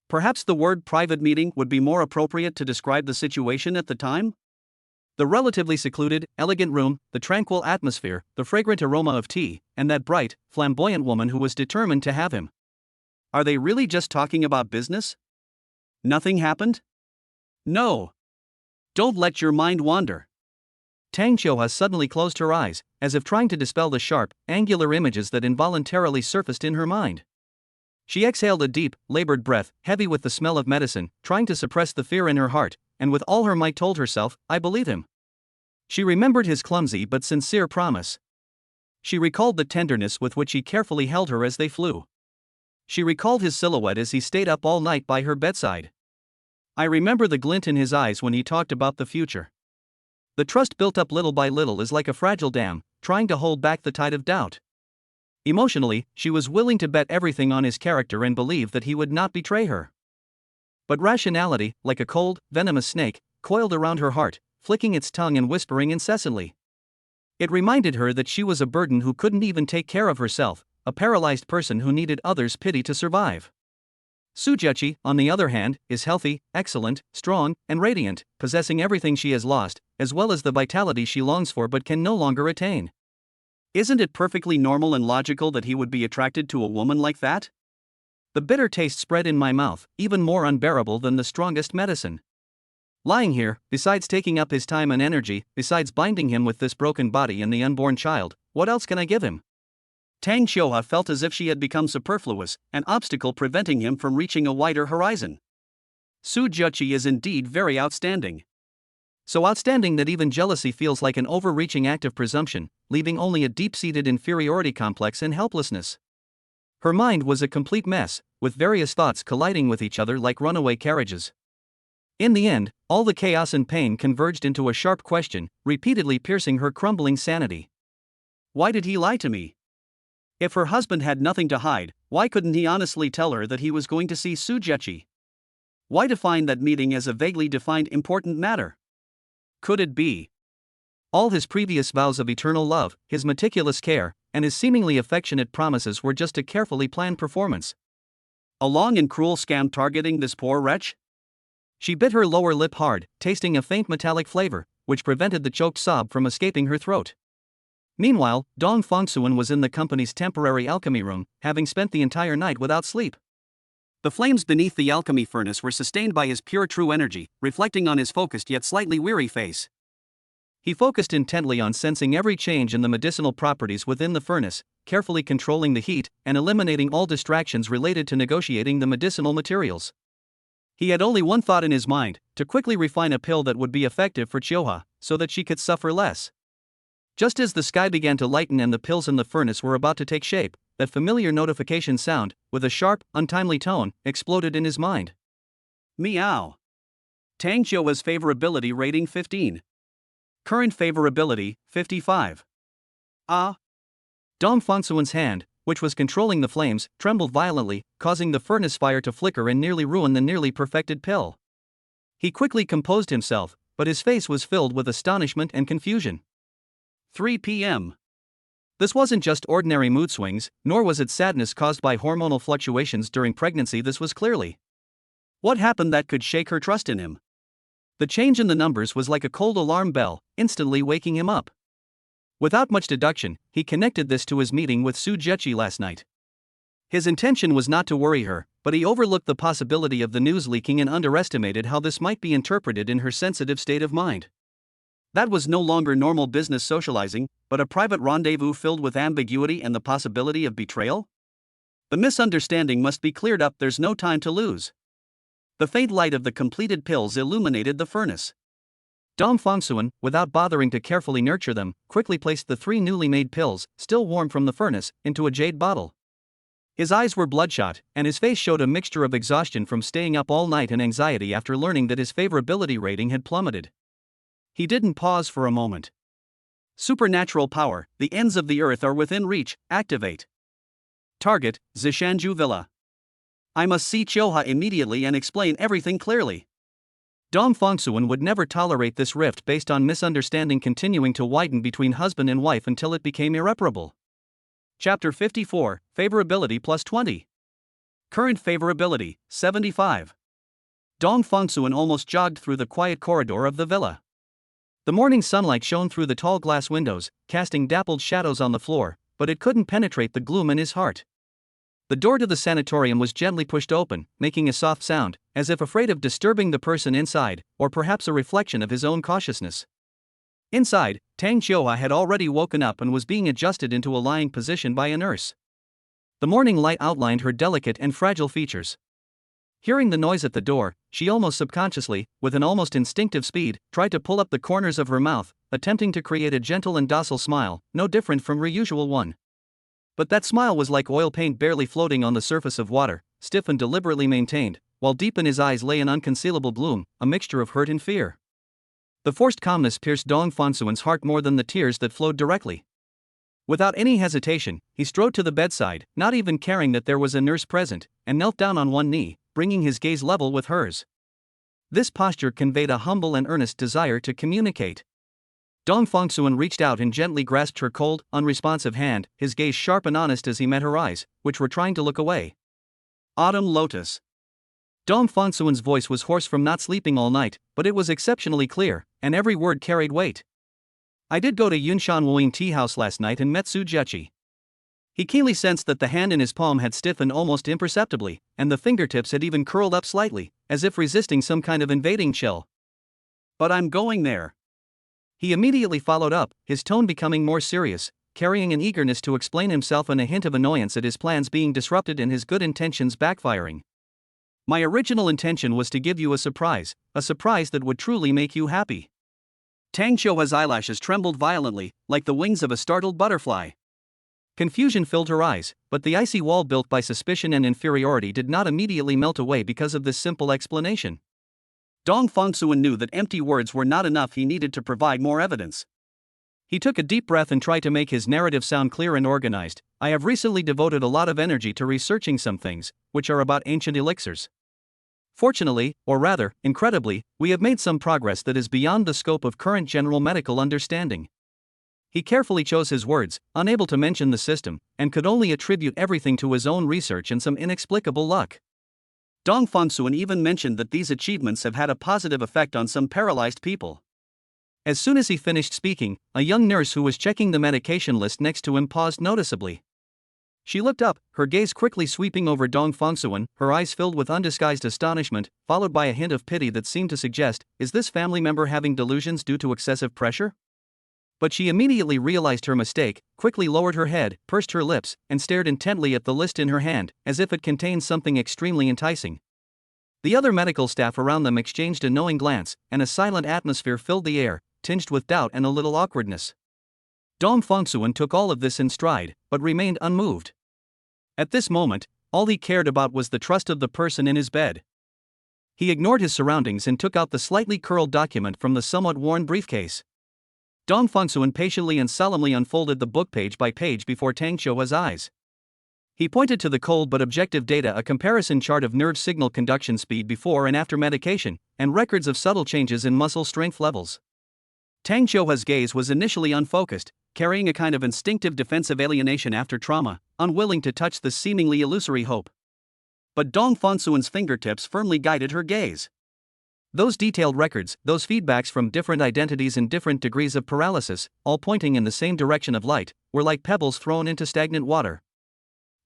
Perhaps the word private meeting would be more appropriate to describe the situation at the time? The relatively secluded, elegant room, the tranquil atmosphere, the fragrant aroma of tea, and that bright, flamboyant woman who was determined to have him. Are they really just talking about business? Nothing happened? No. Don't let your mind wander. Tang Qiuhua suddenly closed her eyes, as if trying to dispel the sharp, angular images that involuntarily surfaced in her mind. She exhaled a deep, labored breath, heavy with the smell of medicine, trying to suppress the fear in her heart, and with all her might told herself, I believe him. She remembered his clumsy but sincere promise. She recalled the tenderness with which he carefully held her as they flew. She recalled his silhouette as he stayed up all night by her bedside. I remember the glint in his eyes when he talked about the future. The trust built up little by little is like a fragile dam, trying to hold back the tide of doubt. Emotionally, she was willing to bet everything on his character and believe that he would not betray her. But rationality, like a cold, venomous snake, coiled around her heart, flicking its tongue and whispering incessantly. It reminded her that she was a burden who couldn't even take care of herself, a paralyzed person who needed others' pity to survive. Su Zheqi, on the other hand, is healthy, excellent, strong, and radiant, possessing everything she has lost, as well as the vitality she longs for but can no longer attain. Isn't it perfectly normal and logical that he would be attracted to a woman like that? The bitter taste spread in my mouth, even more unbearable than the strongest medicine. Lying here, besides taking up his time and energy, besides binding him with this broken body and the unborn child, what else can I give him? Tang Qiuhua felt as if she had become superfluous, an obstacle preventing him from reaching a wider horizon. Su Zheqi is indeed very outstanding. So outstanding that even jealousy feels like an overreaching act of presumption, leaving only a deep-seated inferiority complex and helplessness. Her mind was a complete mess, with various thoughts colliding with each other like runaway carriages. In the end, all the chaos and pain converged into a sharp question, repeatedly piercing her crumbling sanity. Why did he lie to me? If her husband had nothing to hide, why couldn't he honestly tell her that he was going to see Su Zheqi? Why define that meeting as a vaguely defined important matter? Could it be all his previous vows of eternal love, his meticulous care, and his seemingly affectionate promises were just a carefully planned performance? A long and cruel scam targeting this poor wretch? She bit her lower lip hard, tasting a faint metallic flavor, which prevented the choked sob from escaping her throat. Meanwhile, Dong Fongsuan was in the company's temporary alchemy room, having spent the entire night without sleep. The flames beneath the alchemy furnace were sustained by his pure true energy, reflecting on his focused yet slightly weary face. He focused intently on sensing every change in the medicinal properties within the furnace, carefully controlling the heat and eliminating all distractions related to negotiating the medicinal materials. He had only one thought in his mind, to quickly refine a pill that would be effective for Qiuhua, so that she could suffer less. Just as the sky began to lighten and the pills in the furnace were about to take shape, that familiar notification sound, with a sharp, untimely tone, exploded in his mind. Meow. Tang Qiuhua's favorability rating 15. Current favorability, 55. Ah. Dong Fongsuan's hand, which was controlling the flames, trembled violently, causing the furnace fire to flicker and nearly ruin the nearly perfected pill. He quickly composed himself, but his face was filled with astonishment and confusion. 3 p.m. This wasn't just ordinary mood swings, nor was it sadness caused by hormonal fluctuations during pregnancy. This was clearly what happened that could shake her trust in him. The change in the numbers was like a cold alarm bell, instantly waking him up. Without much deduction, he connected this to his meeting with Su Zheqi last night. His intention was not to worry her, but he overlooked the possibility of the news leaking and underestimated how this might be interpreted in her sensitive state of mind. That was no longer normal business socializing, but a private rendezvous filled with ambiguity and the possibility of betrayal? The misunderstanding must be cleared up, there's no time to lose. The faint light of the completed pills illuminated the furnace. Dong Fongsuan, without bothering to carefully nurture them, quickly placed the 3 newly made pills, still warm from the furnace, into a jade bottle. His eyes were bloodshot, and his face showed a mixture of exhaustion from staying up all night and anxiety after learning that his favorability rating had plummeted. He didn't pause for a moment. Supernatural power, the ends of the earth are within reach, activate. Target, Zishanju Villa. I must see Chioha immediately and explain everything clearly. Dong Fongsuan would never tolerate this rift based on misunderstanding continuing to widen between husband and wife until it became irreparable. Chapter 54, Favorability plus 20. Current favorability, 75. Dong Fongsuan almost jogged through the quiet corridor of the villa. The morning sunlight shone through the tall glass windows, casting dappled shadows on the floor, but it couldn't penetrate the gloom in his heart. The door to the sanatorium was gently pushed open, making a soft sound, as if afraid of disturbing the person inside, or perhaps a reflection of his own cautiousness. Inside, Tang Chioha had already woken up and was being adjusted into a lying position by a nurse. The morning light outlined her delicate and fragile features. Hearing the noise at the door, she almost subconsciously, with an almost instinctive speed, tried to pull up the corners of her mouth, attempting to create a gentle and docile smile, no different from her usual one. But that smile was like oil paint barely floating on the surface of water, stiff and deliberately maintained, while deep in his eyes lay an unconcealable gloom, a mixture of hurt and fear. The forced calmness pierced Dong Fongsuan's heart more than the tears that flowed directly. Without any hesitation, he strode to the bedside, not even caring that there was a nurse present, and knelt down on one knee, bringing his gaze level with hers. This posture conveyed a humble and earnest desire to communicate. Dong Fongsuan reached out and gently grasped her cold, unresponsive hand, his gaze sharp and honest as he met her eyes, which were trying to look away. Autumn Lotus. Dong Fongsuan's voice was hoarse from not sleeping all night, but it was exceptionally clear, and every word carried weight. I did go to Yunshan Wuing Tea House last night and met Su Jechi. He keenly sensed that the hand in his palm had stiffened almost imperceptibly, and the fingertips had even curled up slightly, as if resisting some kind of invading chill. But I'm going there. He immediately followed up, his tone becoming more serious, carrying an eagerness to explain himself and a hint of annoyance at his plans being disrupted and his good intentions backfiring. My original intention was to give you a surprise that would truly make you happy. Tang Chioha's eyelashes trembled violently, like the wings of a startled butterfly. Confusion filled her eyes, but the icy wall built by suspicion and inferiority did not immediately melt away because of this simple explanation. Dong Fongsuan knew that empty words were not enough, he needed to provide more evidence. He took a deep breath and tried to make his narrative sound clear and organized. I have recently devoted a lot of energy to researching some things, which are about ancient elixirs. Fortunately, or rather, incredibly, we have made some progress that is beyond the scope of current general medical understanding. He carefully chose his words, unable to mention the system, and could only attribute everything to his own research and some inexplicable luck. Dong Fongsuan even mentioned that these achievements have had a positive effect on some paralyzed people. As soon as he finished speaking, a young nurse who was checking the medication list next to him paused noticeably. She looked up, her gaze quickly sweeping over Dong Fongsuan, her eyes filled with undisguised astonishment, followed by a hint of pity that seemed to suggest, is this family member having delusions due to excessive pressure? But she immediately realized her mistake, quickly lowered her head, pursed her lips, and stared intently at the list in her hand, as if it contained something extremely enticing. The other medical staff around them exchanged a knowing glance, and a silent atmosphere filled the air, tinged with doubt and a little awkwardness. Dong Fongsuan took all of this in stride, but remained unmoved. At this moment, all he cared about was the trust of the person in his bed. He ignored his surroundings and took out the slightly curled document from the somewhat worn briefcase. Dong Fongsuan patiently and solemnly unfolded the book page by page before Tang Chioha's eyes. He pointed to the cold but objective data, a comparison chart of nerve signal conduction speed before and after medication, and records of subtle changes in muscle strength levels. Tang Chioha's gaze was initially unfocused, carrying a kind of instinctive defensive alienation after trauma, unwilling to touch the seemingly illusory hope. But Dong Fongsuan's fingertips firmly guided her gaze. Those detailed records, those feedbacks from different identities and different degrees of paralysis, all pointing in the same direction of light, were like pebbles thrown into stagnant water.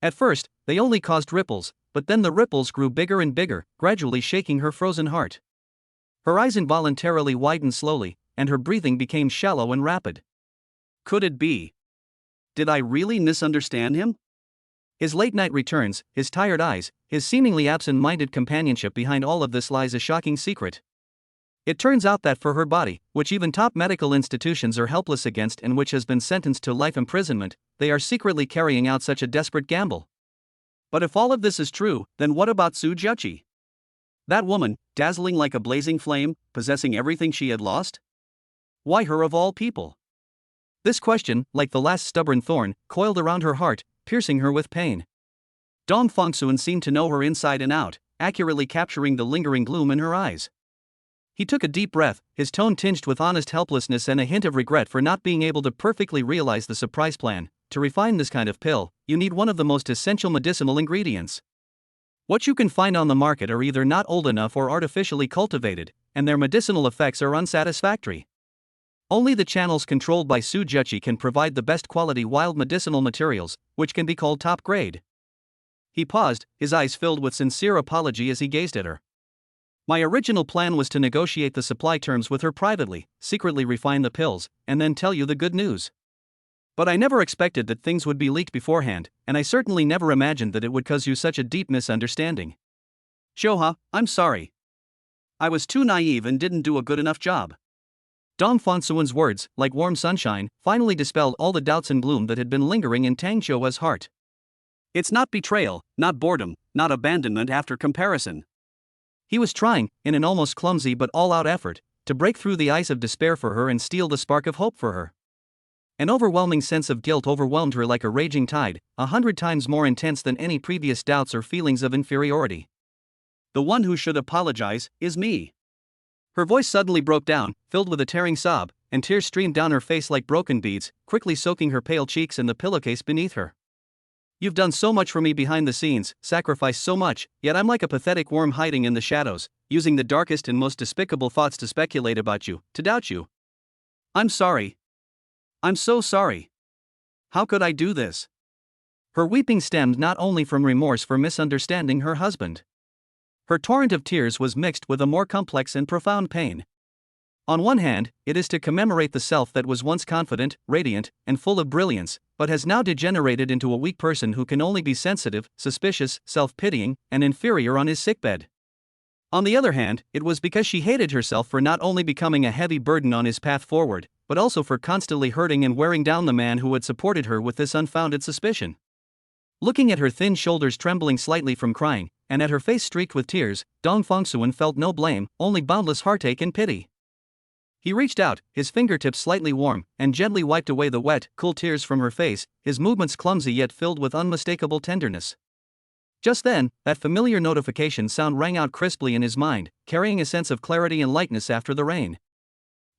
At first, they only caused ripples, but then the ripples grew bigger and bigger, gradually shaking her frozen heart. Her eyes involuntarily widened slowly, and her breathing became shallow and rapid. Could it be? Did I really misunderstand him? His late-night returns, his tired eyes, his seemingly absent-minded companionship. Behind all of this lies a shocking secret. It turns out that for her body, which even top medical institutions are helpless against and which has been sentenced to life imprisonment, they are secretly carrying out such a desperate gamble. But if all of this is true, then what about Su Juchi? That woman, dazzling like a blazing flame, possessing everything she had lost? Why her of all people? This question, like the last stubborn thorn, coiled around her heart, piercing her with pain. Dong Fongsun seemed to know her inside and out, accurately capturing the lingering gloom in her eyes. He took a deep breath, his tone tinged with honest helplessness and a hint of regret for not being able to perfectly realize the surprise plan. To refine this kind of pill, you need one of the most essential medicinal ingredients. What you can find on the market are either not old enough or artificially cultivated, and their medicinal effects are unsatisfactory. Only the channels controlled by Su Juchi can provide the best quality wild medicinal materials, which can be called top grade. He paused, his eyes filled with sincere apology as he gazed at her. My original plan was to negotiate the supply terms with her privately, secretly refine the pills, and then tell you the good news. But I never expected that things would be leaked beforehand, and I certainly never imagined that it would cause you such a deep misunderstanding. Shoha, I'm sorry. I was too naive and didn't do a good enough job. Dong Fongsun's words, like warm sunshine, finally dispelled all the doubts and gloom that had been lingering in Tang Qiuhua's heart. It's not betrayal, not boredom, not abandonment after comparison. He was trying, in an almost clumsy but all-out effort, to break through the ice of despair for her and steal the spark of hope for her. An overwhelming sense of guilt overwhelmed her like a raging tide, 100 times more intense than any previous doubts or feelings of inferiority. The one who should apologize is me. Her voice suddenly broke down, filled with a tearing sob, and tears streamed down her face like broken beads, quickly soaking her pale cheeks and the pillowcase beneath her. You've done so much for me behind the scenes, sacrificed so much, yet I'm like a pathetic worm hiding in the shadows, using the darkest and most despicable thoughts to speculate about you, to doubt you. I'm sorry. I'm so sorry. How could I do this? Her weeping stemmed not only from remorse for misunderstanding her husband. Her torrent of tears was mixed with a more complex and profound pain. On one hand, it is to commemorate the self that was once confident, radiant, and full of brilliance, but has now degenerated into a weak person who can only be sensitive, suspicious, self-pitying, and inferior on his sickbed. On the other hand, it was because she hated herself for not only becoming a heavy burden on his path forward, but also for constantly hurting and wearing down the man who had supported her with this unfounded suspicion. Looking at her thin shoulders trembling slightly from crying, and at her face streaked with tears, Dong Fongsun felt no blame, only boundless heartache and pity. He reached out, his fingertips slightly warm, and gently wiped away the wet, cool tears from her face, his movements clumsy yet filled with unmistakable tenderness. Just then, that familiar notification sound rang out crisply in his mind, carrying a sense of clarity and lightness after the rain.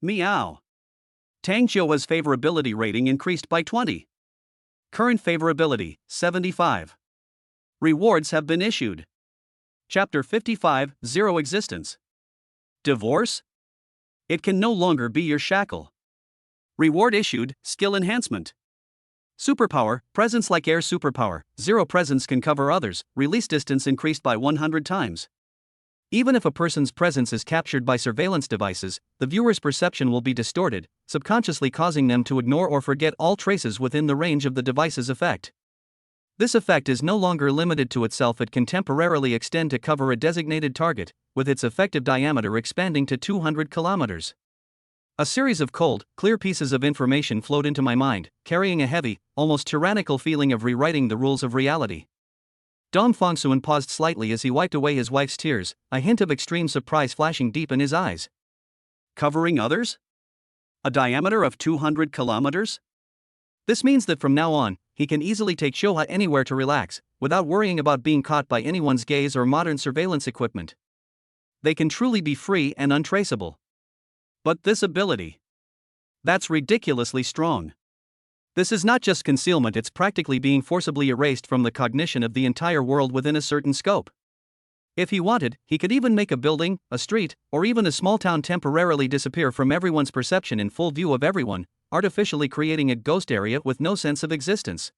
Meow. Tang Qiuhua's favorability rating increased by 20. Current favorability, 75. Rewards have been issued. Chapter 55, Zero Existence. Divorce? It can no longer be your shackle. Reward issued, skill enhancement. Superpower, presence like air superpower, zero presence can cover others, release distance increased by 100 times. Even if a person's presence is captured by surveillance devices, the viewer's perception will be distorted, subconsciously causing them to ignore or forget all traces within the range of the device's effect. This effect is no longer limited to itself, it can temporarily extend to cover a designated target, with its effective diameter expanding to 200 kilometers. A series of cold, clear pieces of information flowed into my mind, carrying a heavy, almost tyrannical feeling of rewriting the rules of reality. Dong Fongsun paused slightly as he wiped away his wife's tears, a hint of extreme surprise flashing deep in his eyes. Covering others? A diameter of 200 kilometers? This means that from now on, he can easily take Qiuhua anywhere to relax, without worrying about being caught by anyone's gaze or modern surveillance equipment. They can truly be free and untraceable. But this ability, that's ridiculously strong. This is not just concealment, it's practically being forcibly erased from the cognition of the entire world within a certain scope. If he wanted, he could even make a building, a street, or even a small town temporarily disappear from everyone's perception in full view of everyone, artificially creating a ghost area with no sense of existence.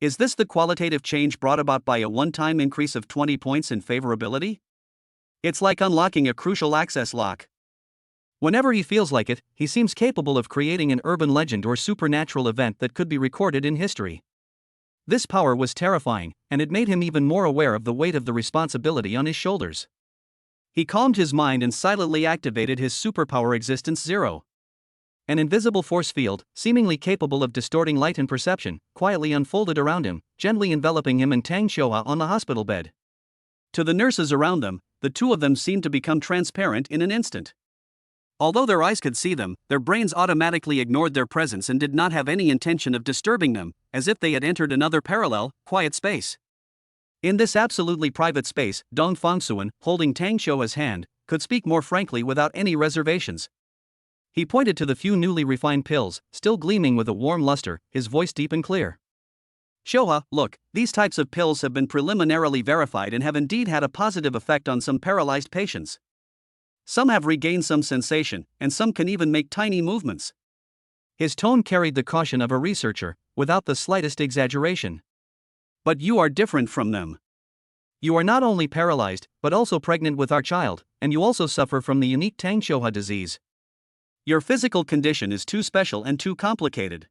Is this the qualitative change brought about by a one-time increase of 20 points in favorability? It's like unlocking a crucial access lock. Whenever he feels like it, he seems capable of creating an urban legend or supernatural event that could be recorded in history. This power was terrifying, and it made him even more aware of the weight of the responsibility on his shoulders. He calmed his mind and silently activated his superpower Existence Zero. An invisible force field, seemingly capable of distorting light and perception, quietly unfolded around him, gently enveloping him and Tang Xiuhua on the hospital bed. To the nurses around them, the two of them seemed to become transparent in an instant. Although their eyes could see them, their brains automatically ignored their presence and did not have any intention of disturbing them, as if they had entered another parallel, quiet space. In this absolutely private space, Dong Fangsuan, holding Tang Xiuhua's hand, could speak more frankly without any reservations. He pointed to the few newly refined pills, still gleaming with a warm luster, his voice deep and clear. Xiuhua, look, these types of pills have been preliminarily verified and have indeed had a positive effect on some paralyzed patients. Some have regained some sensation, and some can even make tiny movements. His tone carried the caution of a researcher, without the slightest exaggeration. But you are different from them. You are not only paralyzed, but also pregnant with our child, and you also suffer from the unique Tang Xiuhua disease. Your physical condition is too special and too complicated.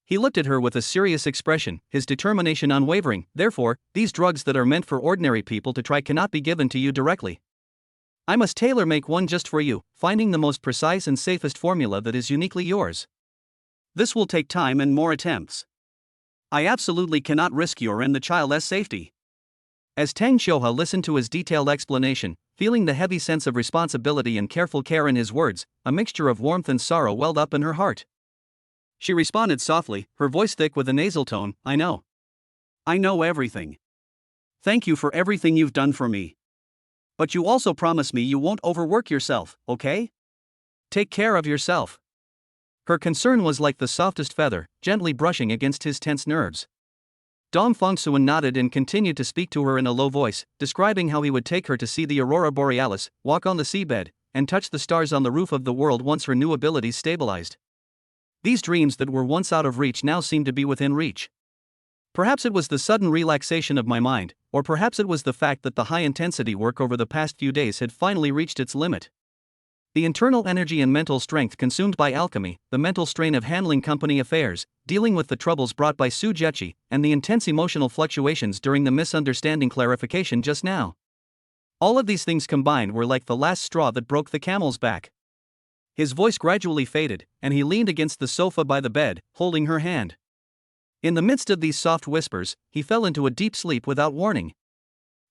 He looked at her with a serious expression, his determination unwavering. Therefore, these drugs that are meant for ordinary people to try cannot be given to you directly. I must tailor-make one just for you, finding the most precise and safest formula that is uniquely yours. This will take time and more attempts. I absolutely cannot risk your and the child's safety. As Tang Xiuhua listened to his detailed explanation, feeling the heavy sense of responsibility and careful care in his words, a mixture of warmth and sorrow welled up in her heart. She responded softly, her voice thick with a nasal tone, I know. I know everything. Thank you for everything you've done for me. But you also promise me you won't overwork yourself, okay? Take care of yourself. Her concern was like the softest feather, gently brushing against his tense nerves. Dong Fangsuan nodded and continued to speak to her in a low voice, describing how he would take her to see the aurora borealis, walk on the seabed, and touch the stars on the roof of the world once her new abilities stabilized. These dreams that were once out of reach now seemed to be within reach. Perhaps it was the sudden relaxation of my mind, or perhaps it was the fact that the high-intensity work over the past few days had finally reached its limit. The internal energy and mental strength consumed by alchemy, the mental strain of handling company affairs, dealing with the troubles brought by Su Jechi, and the intense emotional fluctuations during the misunderstanding clarification just now. All of these things combined were like the last straw that broke the camel's back. His voice gradually faded, and he leaned against the sofa by the bed, holding her hand. In the midst of these soft whispers, he fell into a deep sleep without warning.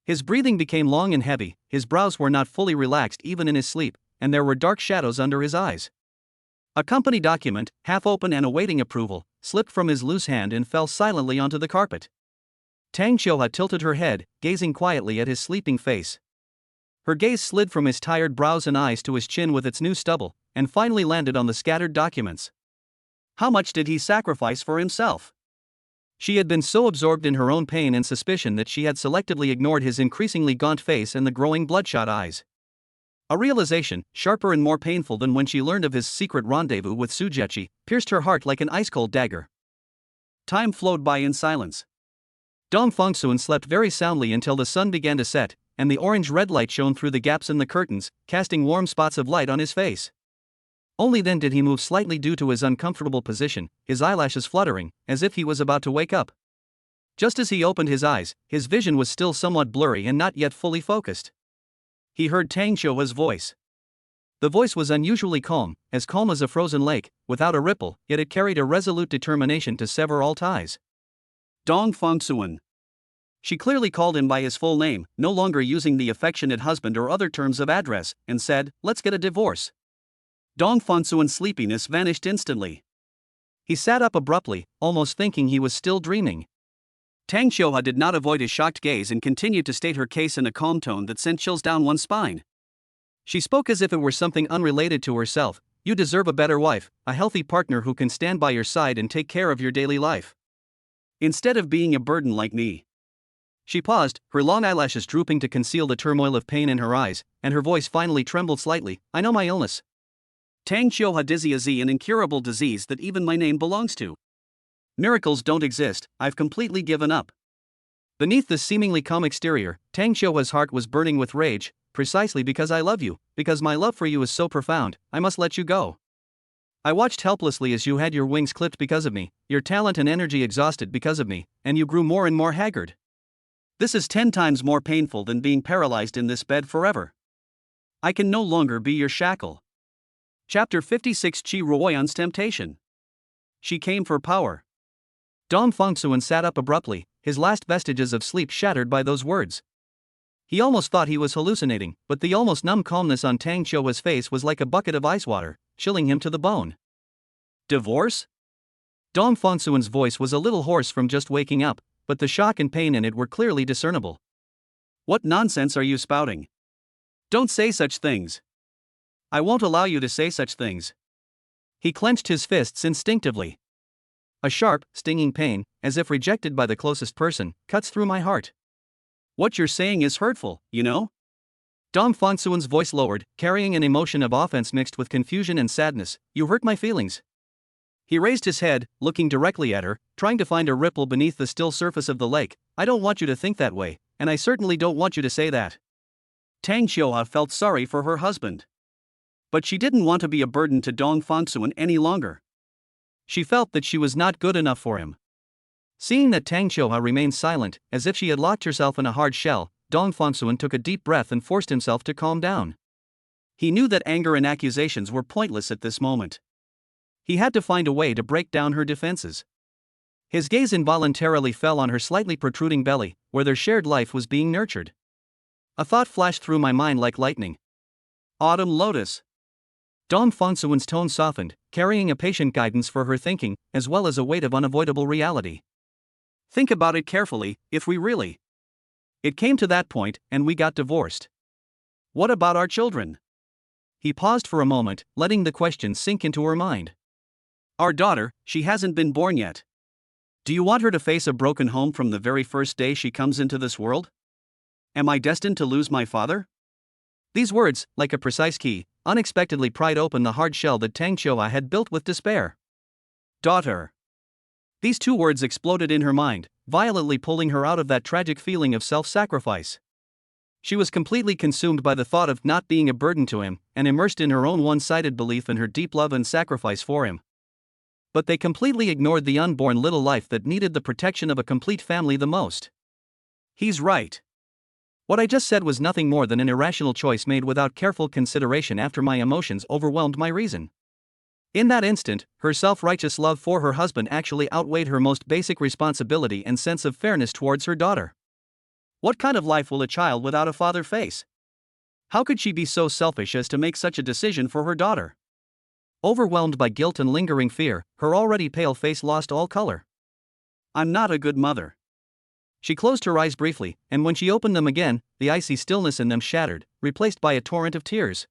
His breathing became long and heavy, his brows were not fully relaxed even in his sleep, and there were dark shadows under his eyes. A company document, half open and awaiting approval, slipped from his loose hand and fell silently onto the carpet. Tang Xiuhua tilted her head, gazing quietly at his sleeping face. Her gaze slid from his tired brows and eyes to his chin with its new stubble, and finally landed on the scattered documents. How much did he sacrifice for himself? She had been so absorbed in her own pain and suspicion that she had selectively ignored his increasingly gaunt face and the growing bloodshot eyes. A realization, sharper and more painful than when she learned of his secret rendezvous with Su Jechi, pierced her heart like an ice-cold dagger. Time flowed by in silence. Dong Fangsuan slept very soundly until the sun began to set, and the orange-red light shone through the gaps in the curtains, casting warm spots of light on his face. Only then did he move slightly due to his uncomfortable position, his eyelashes fluttering, as if he was about to wake up. Just as he opened his eyes, his vision was still somewhat blurry and not yet fully focused. He heard Tang Xiuhua's voice. The voice was unusually calm as a frozen lake, without a ripple, yet it carried a resolute determination to sever all ties. Dong Fangsuan. She clearly called him by his full name, no longer using the affectionate husband or other terms of address, and said, "Let's get a divorce." Dong Fangsuan's sleepiness vanished instantly. He sat up abruptly, almost thinking he was still dreaming. Tang Xiuhua did not avoid his shocked gaze and continued to state her case in a calm tone that sent chills down one's spine. She spoke as if it were something unrelated to herself. You deserve a better wife, a healthy partner who can stand by your side and take care of your daily life. Instead of being a burden like me. She paused, her long eyelashes drooping to conceal the turmoil of pain in her eyes, and her voice finally trembled slightly. I know my illness. Tang Xiuhua is an incurable disease that even my name belongs to. Miracles don't exist, I've completely given up. Beneath this seemingly calm exterior, Tang Xiuhua's heart was burning with rage. Precisely because I love you, because my love for you is so profound, I must let you go. I watched helplessly as you had your wings clipped because of me, your talent and energy exhausted because of me, and you grew more and more haggard. This is 10 times more painful than being paralyzed in this bed forever. I can no longer be your shackle. Chapter 56 Chi Ruoyan's Temptation. She came for power. Dong Fengsuan sat up abruptly, his last vestiges of sleep shattered by those words. He almost thought he was hallucinating, but the almost numb calmness on Tang Qiuhua's face was like a bucket of ice water, chilling him to the bone. Divorce? Dong Fengsuan's voice was a little hoarse from just waking up, but the shock and pain in it were clearly discernible. What nonsense are you spouting? Don't say such things. I won't allow you to say such things. He clenched his fists instinctively. A sharp, stinging pain, as if rejected by the closest person, cuts through my heart. What you're saying is hurtful, you know? Dong Fengsuan's voice lowered, carrying an emotion of offense mixed with confusion and sadness. You hurt my feelings. He raised his head, looking directly at her, trying to find a ripple beneath the still surface of the lake. I don't want you to think that way, and I certainly don't want you to say that. Tang Qiuhua felt sorry for her husband. But she didn't want to be a burden to Dong Fengsuan any longer. She felt that she was not good enough for him. Seeing that Tang Qiuhua remained silent, as if she had locked herself in a hard shell, Dong Fengsuan took a deep breath and forced himself to calm down. He knew that anger and accusations were pointless at this moment. He had to find a way to break down her defenses. His gaze involuntarily fell on her slightly protruding belly, where their shared life was being nurtured. A thought flashed through my mind like lightning. Autumn lotus. Dong Fengsuan's tone softened, carrying a patient guidance for her thinking, as well as a weight of unavoidable reality. Think about it carefully, if we really. It came to that point, and we got divorced. What about our children? He paused for a moment, letting the question sink into her mind. Our daughter, she hasn't been born yet. Do you want her to face a broken home from the very first day she comes into this world? Am I destined to lose my father? These words, like a precise key, unexpectedly pried open the hard shell that Tang Qiuhua had built with despair. Daughter. These two words exploded in her mind, violently pulling her out of that tragic feeling of self-sacrifice. She was completely consumed by the thought of not being a burden to him, and immersed in her own one-sided belief in her deep love and sacrifice for him. But they completely ignored the unborn little life that needed the protection of a complete family the most. He's right. What I just said was nothing more than an irrational choice made without careful consideration after my emotions overwhelmed my reason. In that instant, her self-righteous love for her husband actually outweighed her most basic responsibility and sense of fairness towards her daughter. What kind of life will a child without a father face? How could she be so selfish as to make such a decision for her daughter? Overwhelmed by guilt and lingering fear, her already pale face lost all color. I'm not a good mother. She closed her eyes briefly, and when she opened them again, the icy stillness in them shattered, replaced by a torrent of tears.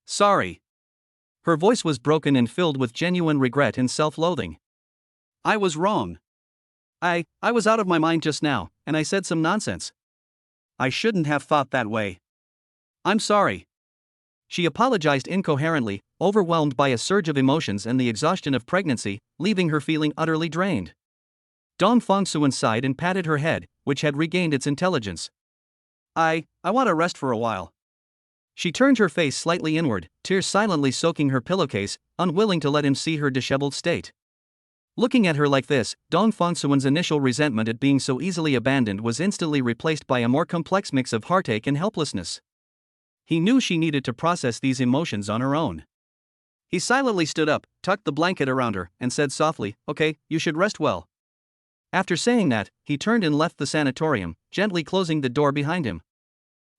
Sorry. Her voice was broken and filled with genuine regret and self-loathing. I was wrong. I was out of my mind just now, and I said some nonsense. I shouldn't have thought that way. I'm sorry. She apologized incoherently, overwhelmed by a surge of emotions and the exhaustion of pregnancy, leaving her feeling utterly drained. Dong Fengsuan sighed and patted her head, which had regained its intelligence. I want to rest for a while. She turned her face slightly inward, tears silently soaking her pillowcase, unwilling to let him see her disheveled state. Looking at her like this, Dong Fengsuan's initial resentment at being so easily abandoned was instantly replaced by a more complex mix of heartache and helplessness. He knew she needed to process these emotions on her own. He silently stood up, tucked the blanket around her, and said softly, "Okay, you should rest well." After saying that, he turned and left the sanatorium, gently closing the door behind him.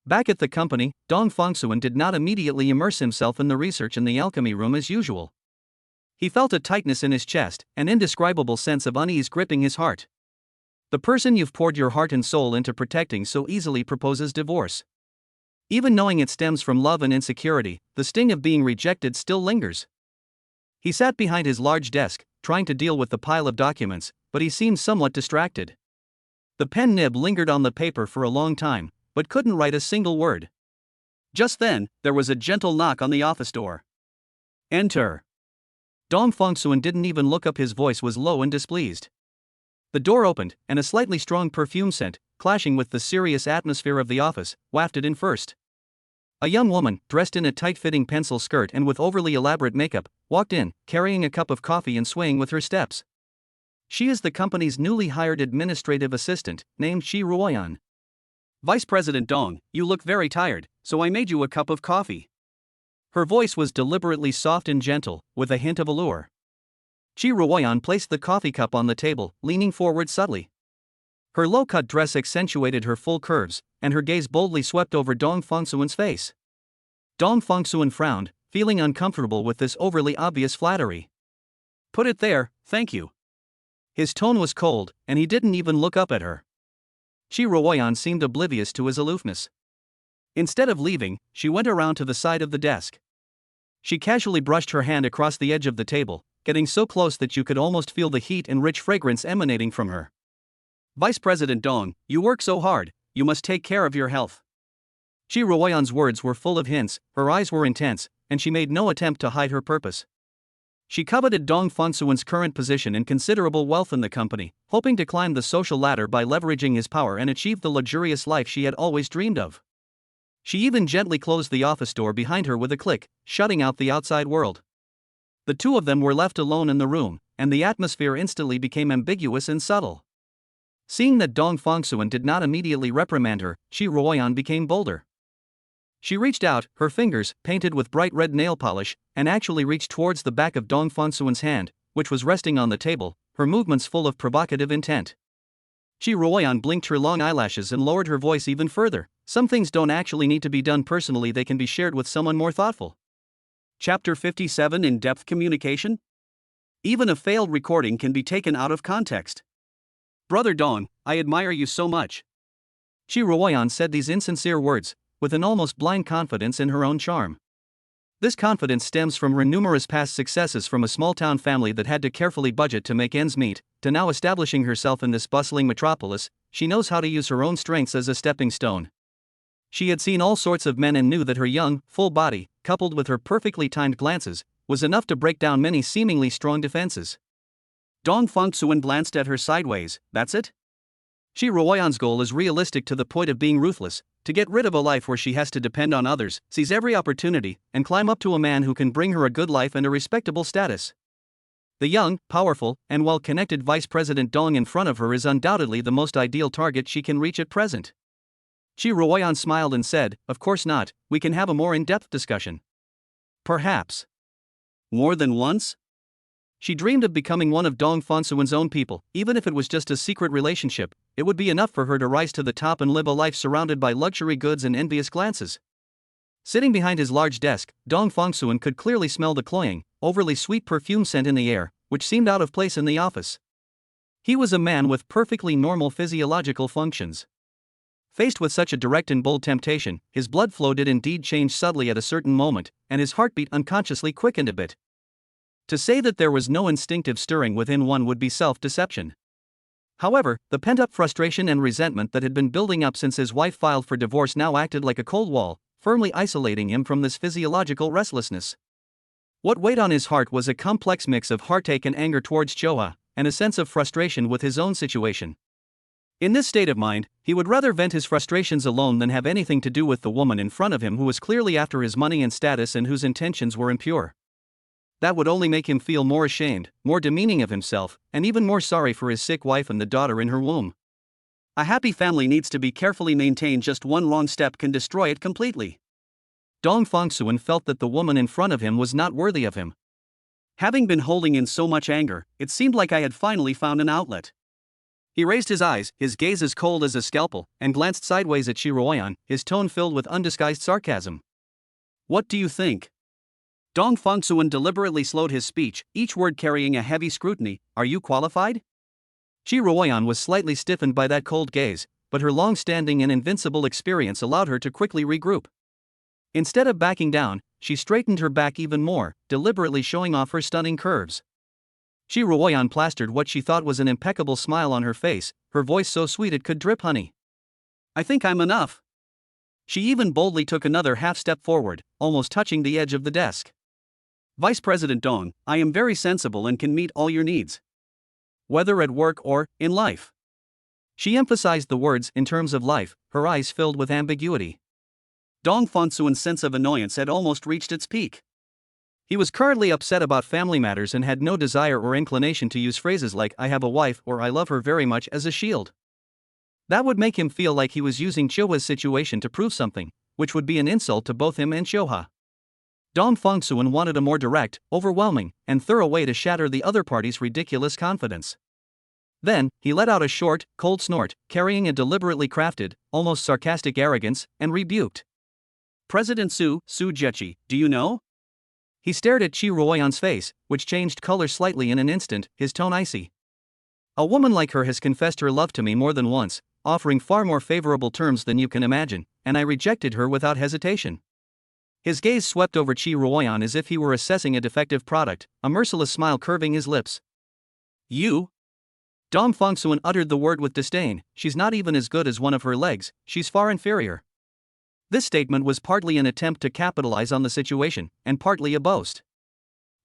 Back at the company, Dong Fengsuan did not immediately immerse himself in the research in the alchemy room as usual. He felt a tightness in his chest, an indescribable sense of unease gripping his heart. The person you've poured your heart and soul into protecting so easily proposes divorce. Even knowing it stems from love and insecurity, the sting of being rejected still lingers. He sat behind his large desk, trying to deal with the pile of documents, but he seemed somewhat distracted. The pen nib lingered on the paper for a long time, but couldn't write a single word. Just then, there was a gentle knock on the office door. Enter. Dong Fengsuan didn't even look up, his voice was low and displeased. The door opened, and a slightly strong perfume scent, clashing with the serious atmosphere of the office, wafted in first. A young woman, dressed in a tight-fitting pencil skirt and with overly elaborate makeup, walked in, carrying a cup of coffee and swaying with her steps. She is the company's newly hired administrative assistant, named Shi Ruoyan. Vice President Dong, you look very tired, so I made you a cup of coffee. Her voice was deliberately soft and gentle, with a hint of allure. Shi Ruoyan placed the coffee cup on the table, leaning forward subtly. Her low-cut dress accentuated her full curves, and her gaze boldly swept over Dong Fengsuan's face. Dong Fengsuan frowned, feeling uncomfortable with this overly obvious flattery. Put it there, thank you. His tone was cold, and he didn't even look up at her. Shi Ruoyan seemed oblivious to his aloofness. Instead of leaving, she went around to the side of the desk. She casually brushed her hand across the edge of the table, getting so close that you could almost feel the heat and rich fragrance emanating from her. Vice President Dong, you work so hard, you must take care of your health. Shi Ruoyan's words were full of hints, her eyes were intense, and she made no attempt to hide her purpose. She coveted Dong Fengsuan's current position and considerable wealth in the company, hoping to climb the social ladder by leveraging his power and achieve the luxurious life she had always dreamed of. She even gently closed the office door behind her with a click, shutting out the outside world. The two of them were left alone in the room, and the atmosphere instantly became ambiguous and subtle. Seeing that Dong Fengsuan did not immediately reprimand her, Shi Ruoyan became bolder. She reached out, her fingers, painted with bright red nail polish, and actually reached towards the back of Dong Fengsuan's hand, which was resting on the table, her movements full of provocative intent. Shi Ruoyan blinked her long eyelashes and lowered her voice even further. Some things don't actually need to be done personally, they can be shared with someone more thoughtful. Chapter 57 In-Depth Communication? Even a failed recording can be taken out of context. Brother Dong, I admire you so much. Shi Ruoyan said these insincere words, with an almost blind confidence in her own charm. This confidence stems from her numerous past successes, from a small-town family that had to carefully budget to make ends meet, to now establishing herself in this bustling metropolis. She knows how to use her own strengths as a stepping stone. She had seen all sorts of men and knew that her young, full body, coupled with her perfectly timed glances, was enough to break down many seemingly strong defenses. Dong Fengsuan glanced at her sideways. That's it? Shi Ruoyan's goal is realistic to the point of being ruthless, to get rid of a life where she has to depend on others, seize every opportunity, and climb up to a man who can bring her a good life and a respectable status. The young, powerful, and well-connected Vice President Dong in front of her is undoubtedly the most ideal target she can reach at present. Shi Ruoyan smiled and said, "Of course not, we can have a more in-depth discussion." Perhaps. More than once? She dreamed of becoming one of Dong Fengsuan's own people. Even if it was just a secret relationship, it would be enough for her to rise to the top and live a life surrounded by luxury goods and envious glances. Sitting behind his large desk, Dong Fengsuan could clearly smell the cloying, overly sweet perfume scent in the air, which seemed out of place in the office. He was a man with perfectly normal physiological functions. Faced with such a direct and bold temptation, his blood flow did indeed change subtly at a certain moment, and his heartbeat unconsciously quickened a bit. To say that there was no instinctive stirring within one would be self-deception. However, the pent-up frustration and resentment that had been building up since his wife filed for divorce now acted like a cold wall, firmly isolating him from this physiological restlessness. What weighed on his heart was a complex mix of heartache and anger towards Choa, and a sense of frustration with his own situation. In this state of mind, he would rather vent his frustrations alone than have anything to do with the woman in front of him who was clearly after his money and status and whose intentions were impure. That would only make him feel more ashamed, more demeaning of himself, and even more sorry for his sick wife and the daughter in her womb. A happy family needs to be carefully maintained. Just one wrong step can destroy it completely. Dong Fengsuan felt that the woman in front of him was not worthy of him. Having been holding in so much anger, it seemed like I had finally found an outlet. He raised his eyes, his gaze as cold as a scalpel, and glanced sideways at Shi Ruoyan, his tone filled with undisguised sarcasm. "What do you think?" Dong Fengsuan deliberately slowed his speech, each word carrying a heavy scrutiny. "Are you qualified?" Shi Ruoyan was slightly stiffened by that cold gaze, but her long-standing and invincible experience allowed her to quickly regroup. Instead of backing down, she straightened her back even more, deliberately showing off her stunning curves. Shi Ruoyan plastered what she thought was an impeccable smile on her face, her voice so sweet it could drip honey. "I think I'm enough." She even boldly took another half-step forward, almost touching the edge of the desk. "Vice President Dong, I am very sensible and can meet all your needs. Whether at work or in life." She emphasized the words "in terms of life," her eyes filled with ambiguity. Dong Fongsuan's sense of annoyance had almost reached its peak. He was currently upset about family matters and had no desire or inclination to use phrases like "I have a wife" or "I love her very much" as a shield. That would make him feel like he was using Choha's situation to prove something, which would be an insult to both him and Choha. Dong Fongsuan wanted a more direct, overwhelming, and thorough way to shatter the other party's ridiculous confidence. Then, he let out a short, cold snort, carrying a deliberately crafted, almost sarcastic arrogance, and rebuked. "President Su Jechi, do you know?" He stared at Chi Ruoyan's face, which changed color slightly in an instant, his tone icy. "A woman like her has confessed her love to me more than once, offering far more favorable terms than you can imagine, and I rejected her without hesitation." His gaze swept over Chi Ruoyan as if he were assessing a defective product, a merciless smile curving his lips. "You?" Dong Fongsuan uttered the word with disdain. "She's not even as good as one of her legs, she's far inferior." This statement was partly an attempt to capitalize on the situation, and partly a boast.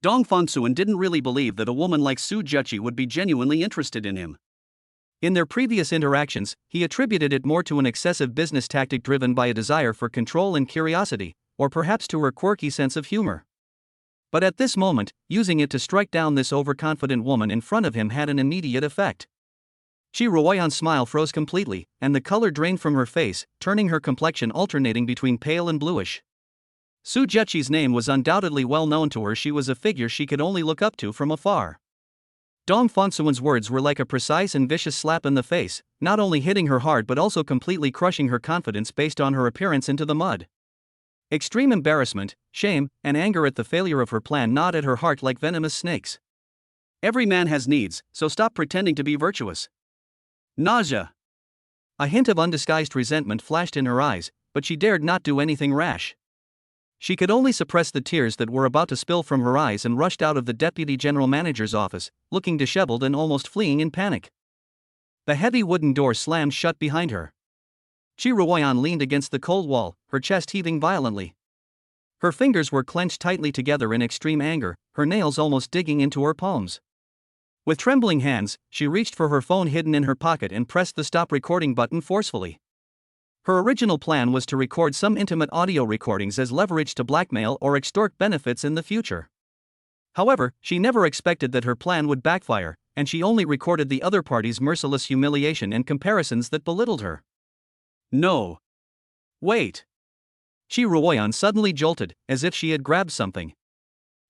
Dong Fongsuan didn't really believe that a woman like Su Jechi would be genuinely interested in him. In their previous interactions, he attributed it more to an excessive business tactic driven by a desire for control and curiosity, or perhaps to her quirky sense of humor. But at this moment, using it to strike down this overconfident woman in front of him had an immediate effect. Chi Ruoyan's smile froze completely, and the color drained from her face, turning her complexion alternating between pale and bluish. Su Jechi's name was undoubtedly well known to her. She was a figure she could only look up to from afar. Dong Fongsuan's words were like a precise and vicious slap in the face, not only hitting her hard but also completely crushing her confidence based on her appearance into the mud. Extreme embarrassment, shame, and anger at the failure of her plan gnawed at her heart like venomous snakes. "Every man has needs, so stop pretending to be virtuous." Nausea. A hint of undisguised resentment flashed in her eyes, but she dared not do anything rash. She could only suppress the tears that were about to spill from her eyes and rushed out of the deputy general manager's office, looking disheveled and almost fleeing in panic. The heavy wooden door slammed shut behind her. Chi Ruoyan leaned against the cold wall, her chest heaving violently. Her fingers were clenched tightly together in extreme anger, her nails almost digging into her palms. With trembling hands, she reached for her phone hidden in her pocket and pressed the stop recording button forcefully. Her original plan was to record some intimate audio recordings as leverage to blackmail or extort benefits in the future. However, she never expected that her plan would backfire, and she only recorded the other party's merciless humiliation and comparisons that belittled her. "No. Wait." Chi Ruoyan suddenly jolted, as if she had grabbed something.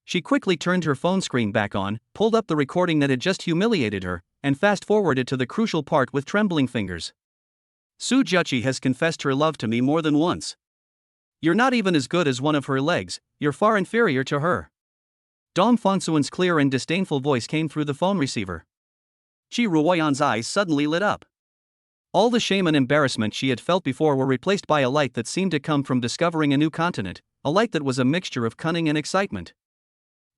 She quickly turned her phone screen back on, pulled up the recording that had just humiliated her, and fast-forwarded to the crucial part with trembling fingers. "Su Jechi has confessed her love to me more than once. You're not even as good as one of her legs, you're far inferior to her." Dong Fongsuan's clear and disdainful voice came through the phone receiver. Chi Ruoyan's eyes suddenly lit up. All the shame and embarrassment she had felt before were replaced by a light that seemed to come from discovering a new continent, a light that was a mixture of cunning and excitement.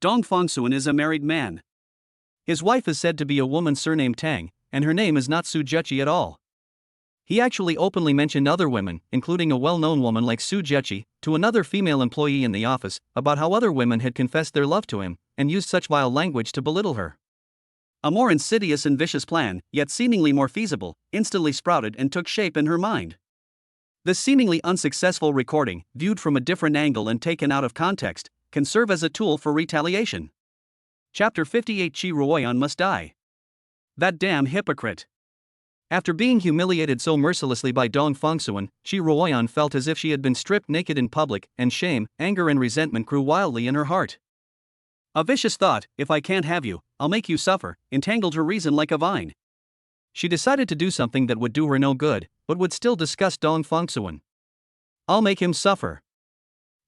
Dong Fongsuan is a married man. His wife is said to be a woman surnamed Tang, and her name is not Su Jechi at all. He actually openly mentioned other women, including a well-known woman like Su Jechi, to another female employee in the office, about how other women had confessed their love to him, and used such vile language to belittle her. A more insidious and vicious plan, yet seemingly more feasible, instantly sprouted and took shape in her mind. This seemingly unsuccessful recording, viewed from a different angle and taken out of context, can serve as a tool for retaliation. Chapter 58 Chi Ruoyan must die. That damn hypocrite. After being humiliated so mercilessly by Dong Fongsuan, Chi Ruoyan felt as if she had been stripped naked in public, and shame, anger and resentment grew wildly in her heart. A vicious thought, "If I can't have you, I'll make you suffer," entangled her reason like a vine. She decided to do something that would do her no good, but would still disgust Dong Fongsuan. "I'll make him suffer.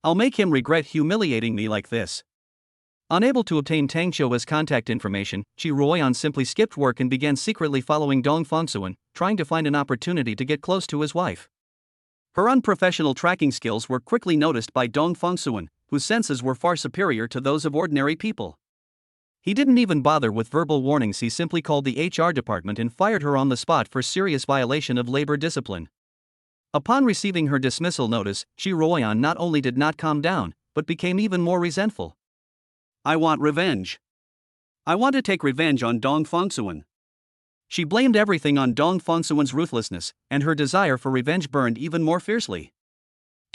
I'll make him regret humiliating me like this." Unable to obtain Tang Qiu's contact information, Chi Ruoyan simply skipped work and began secretly following Dong Fongsuan, trying to find an opportunity to get close to his wife. Her unprofessional tracking skills were quickly noticed by Dong Fongsuan, whose senses were far superior to those of ordinary people. He didn't even bother with verbal warnings. He simply called the HR department and fired her on the spot for serious violation of labor discipline. Upon receiving her dismissal notice, Chi Ruoyan not only did not calm down, but became even more resentful. "I want revenge. I want to take revenge on Dong Fongsuan." She blamed everything on Dong Fongsuan's ruthlessness, and her desire for revenge burned even more fiercely.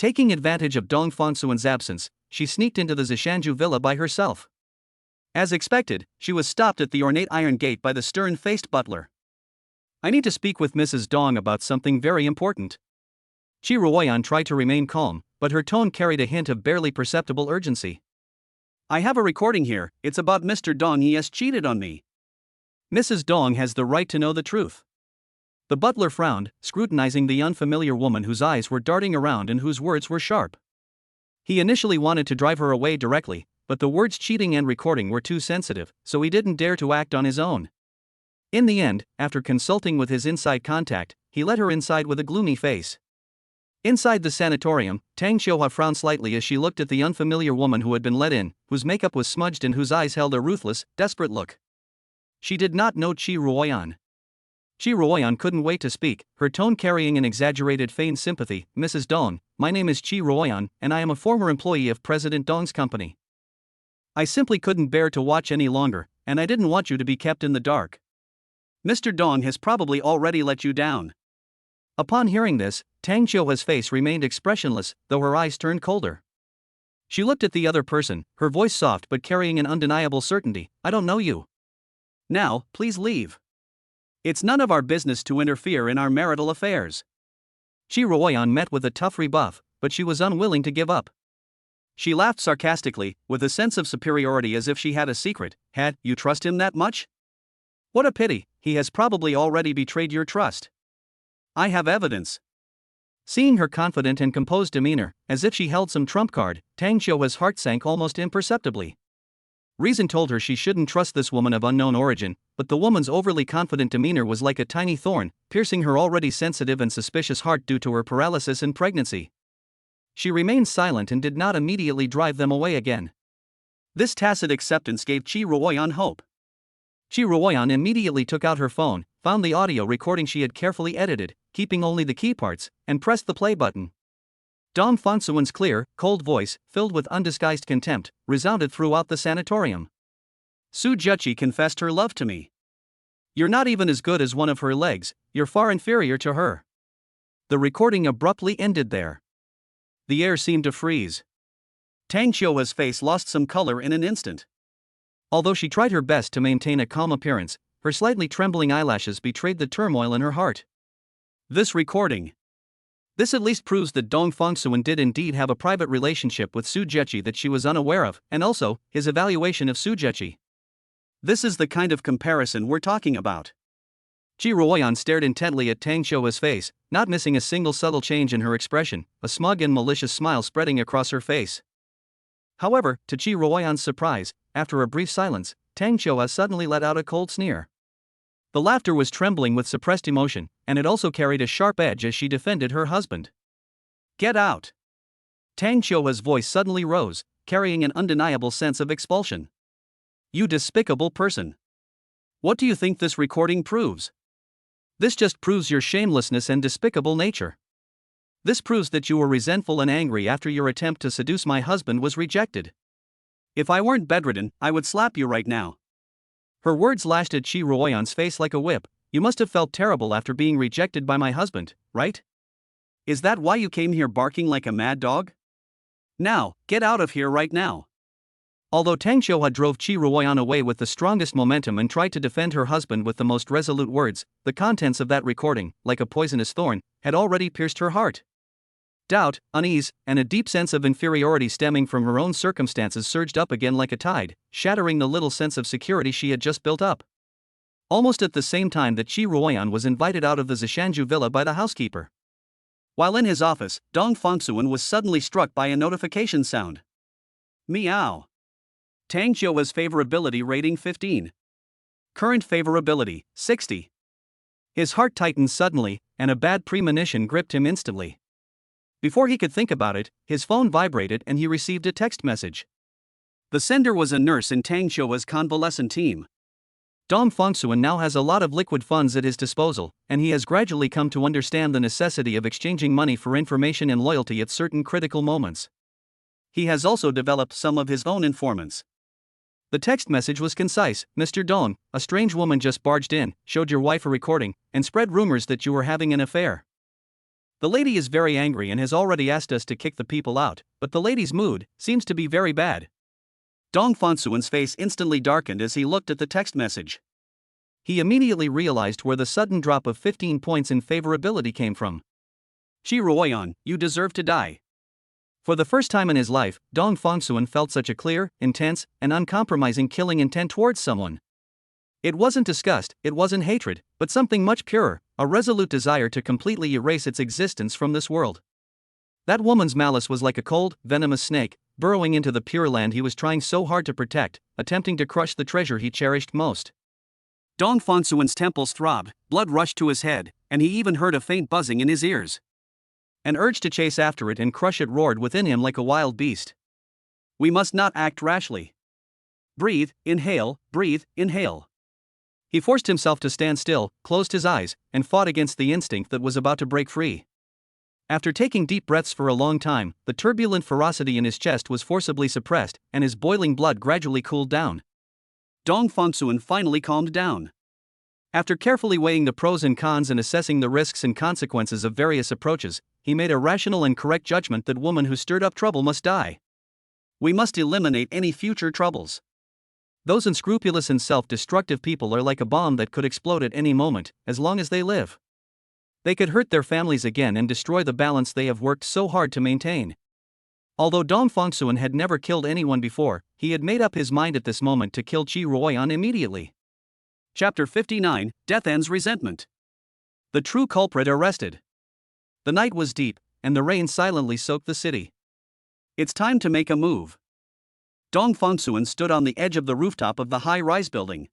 Taking advantage of Dong Fongsuan's absence, she sneaked into the Zishanju villa by herself. As expected, she was stopped at the ornate iron gate by the stern-faced butler. "I need to speak with Mrs. Dong about something very important." Chi Ruoyan tried to remain calm, but her tone carried a hint of barely perceptible urgency. "I have a recording here, it's about Mr. Dong. He has cheated on me." Mrs. Dong has the right to know the truth. The butler frowned, scrutinizing the unfamiliar woman whose eyes were darting around and whose words were sharp. He initially wanted to drive her away directly, but the words cheating and recording were too sensitive, so he didn't dare to act on his own. In the end, after consulting with his inside contact, he let her inside with a gloomy face. Inside the sanatorium, Tang Xiuhua frowned slightly as she looked at the unfamiliar woman who had been let in, whose makeup was smudged and whose eyes held a ruthless, desperate look. She did not know Chi Ruoyan. Chi Ruoyan couldn't wait to speak, her tone carrying an exaggerated feigned sympathy. "Mrs. Dong, my name is Chi Ruoyan, and I am a former employee of President Dong's company. I simply couldn't bear to watch any longer, and I didn't want you to be kept in the dark. Mr. Dong has probably already let you down." Upon hearing this, Tang Xiuhua's face remained expressionless, though her eyes turned colder. She looked at the other person, her voice soft but carrying an undeniable certainty. "I don't know you. Now, please leave. It's none of our business to interfere in our marital affairs." Chi Ruoyan met with a tough rebuff, but she was unwilling to give up. She laughed sarcastically, with a sense of superiority as if she had a secret. "Had you trust him that much? What a pity, he has probably already betrayed your trust. I have evidence." Seeing her confident and composed demeanor, as if she held some trump card, Tang Xiuhua's heart sank almost imperceptibly. Reason told her she shouldn't trust this woman of unknown origin, but the woman's overly confident demeanor was like a tiny thorn, piercing her already sensitive and suspicious heart due to her paralysis and pregnancy. She remained silent and did not immediately drive them away again. This tacit acceptance gave Chi Ruoyan hope. Chi Ruoyan immediately took out her phone, found the audio recording she had carefully edited, keeping only the key parts, and pressed the play button. Dong Fongsuan's clear, cold voice, filled with undisguised contempt, resounded throughout the sanatorium. "Su Juqi confessed her love to me. You're not even as good as one of her legs, you're far inferior to her." The recording abruptly ended there. The air seemed to freeze. Tang Xiuhua's face lost some color in an instant. Although she tried her best to maintain a calm appearance, her slightly trembling eyelashes betrayed the turmoil in her heart. This recording. This at least proves that Dong Fongsuan did indeed have a private relationship with Su Juqi that she was unaware of, and also, his evaluation of Su Juqi. This is the kind of comparison we're talking about. Chi Ruoyan stared intently at Tang Xiuhua's face, not missing a single subtle change in her expression, a smug and malicious smile spreading across her face. However, to Chi Ruoyan's surprise, after a brief silence, Tang Xiuhua suddenly let out a cold sneer. The laughter was trembling with suppressed emotion, and it also carried a sharp edge as she defended her husband. "Get out!" Tang Xiuhua's voice suddenly rose, carrying an undeniable sense of expulsion. "You despicable person! What do you think this recording proves? This just proves your shamelessness and despicable nature. This proves that you were resentful and angry after your attempt to seduce my husband was rejected. If I weren't bedridden, I would slap you right now." Her words lashed at Chi Ruoyan's face like a whip. "You must have felt terrible after being rejected by my husband, right? Is that why you came here barking like a mad dog? Now, get out of here right now." Although Tang Xiuhua drove Chi Ruoyan away with the strongest momentum and tried to defend her husband with the most resolute words, the contents of that recording, like a poisonous thorn, had already pierced her heart. Doubt, unease, and a deep sense of inferiority stemming from her own circumstances surged up again like a tide, shattering the little sense of security she had just built up. Almost at the same time that Chi Ruoyan was invited out of the Zishanju villa by the housekeeper. While in his office, Dong Fongsuan was suddenly struck by a notification sound. Meow. Tang Xiuhua's favorability rating 15. Current favorability, 60. His heart tightened suddenly, and a bad premonition gripped him instantly. Before he could think about it, his phone vibrated and he received a text message. The sender was a nurse in Tang Xiuhua's convalescent team. Dong Fongsuan now has a lot of liquid funds at his disposal, and he has gradually come to understand the necessity of exchanging money for information and loyalty at certain critical moments. He has also developed some of his own informants. The text message was concise. "Mr. Dong, a strange woman just barged in, showed your wife a recording, and spread rumors that you were having an affair. The lady is very angry and has already asked us to kick the people out, but the lady's mood seems to be very bad. Dong Fonsuan's face instantly darkened as he looked at the text message. He immediately realized where the sudden drop of 15 points in favorability came from. Shi Ruoyan, you deserve to die. For the first time in his life, Dong Fonsuan felt such a clear, intense, and uncompromising killing intent towards someone. It wasn't disgust, it wasn't hatred, but something much purer, a resolute desire to completely erase its existence from this world. That woman's malice was like a cold, venomous snake, burrowing into the pure land he was trying so hard to protect, attempting to crush the treasure he cherished most. Dong Fonsuan's temples throbbed, blood rushed to his head, and he even heard a faint buzzing in his ears. An urge to chase after it and crush it roared within him like a wild beast. We must not act rashly. Breathe, inhale, breathe, inhale. He forced himself to stand still, closed his eyes, and fought against the instinct that was about to break free. After taking deep breaths for a long time, the turbulent ferocity in his chest was forcibly suppressed, and his boiling blood gradually cooled down. Dong Fonsuan finally calmed down. After carefully weighing the pros and cons and assessing the risks and consequences of various approaches, he made a rational and correct judgment that woman who stirred up trouble must die. We must eliminate any future troubles. Those unscrupulous and self-destructive people are like a bomb that could explode at any moment, as long as they live. They could hurt their families again and destroy the balance they have worked so hard to maintain. Although Dong Fonsuan had never killed anyone before, he had made up his mind at this moment to kill Shi Ruoyan immediately. Chapter 59, Death Ends Resentment. The true culprit arrested. The night was deep, and the rain silently soaked the city. It's time to make a move. Dong Fonsuan stood on the edge of the rooftop of the high-rise building.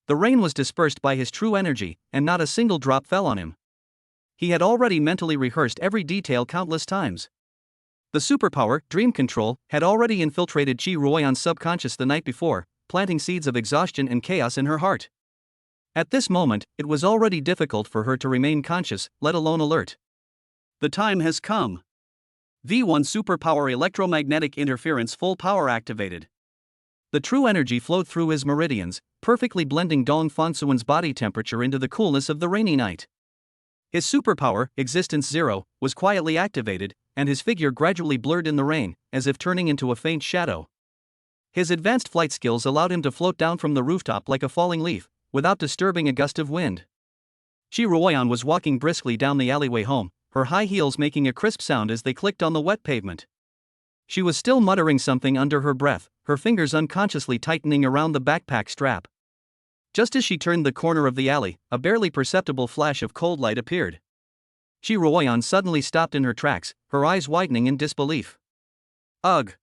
The rain was dispersed by his true energy, and not a single drop fell on him. He had already mentally rehearsed every detail countless times. The superpower, dream control, had already infiltrated Shi Ruoyan's subconscious the night before, planting seeds of exhaustion and chaos in her heart. At this moment, it was already difficult for her to remain conscious, let alone alert. The time has come. V1 Superpower Electromagnetic Interference full power activated. The true energy flowed through his meridians, perfectly blending Dong Fonsuan's body temperature into the coolness of the rainy night. His superpower, Existence Zero, was quietly activated, and his figure gradually blurred in the rain, as if turning into a faint shadow. His advanced flight skills allowed him to float down from the rooftop like a falling leaf, without disturbing a gust of wind. Shi Ruoyan was walking briskly down the alleyway home, her high heels making a crisp sound as they clicked on the wet pavement. She was still muttering something under her breath, her fingers unconsciously tightening around the backpack strap. Just as she turned the corner of the alley, a barely perceptible flash of cold light appeared. Shi Ruoyan suddenly stopped in her tracks, her eyes widening in disbelief. Ugh!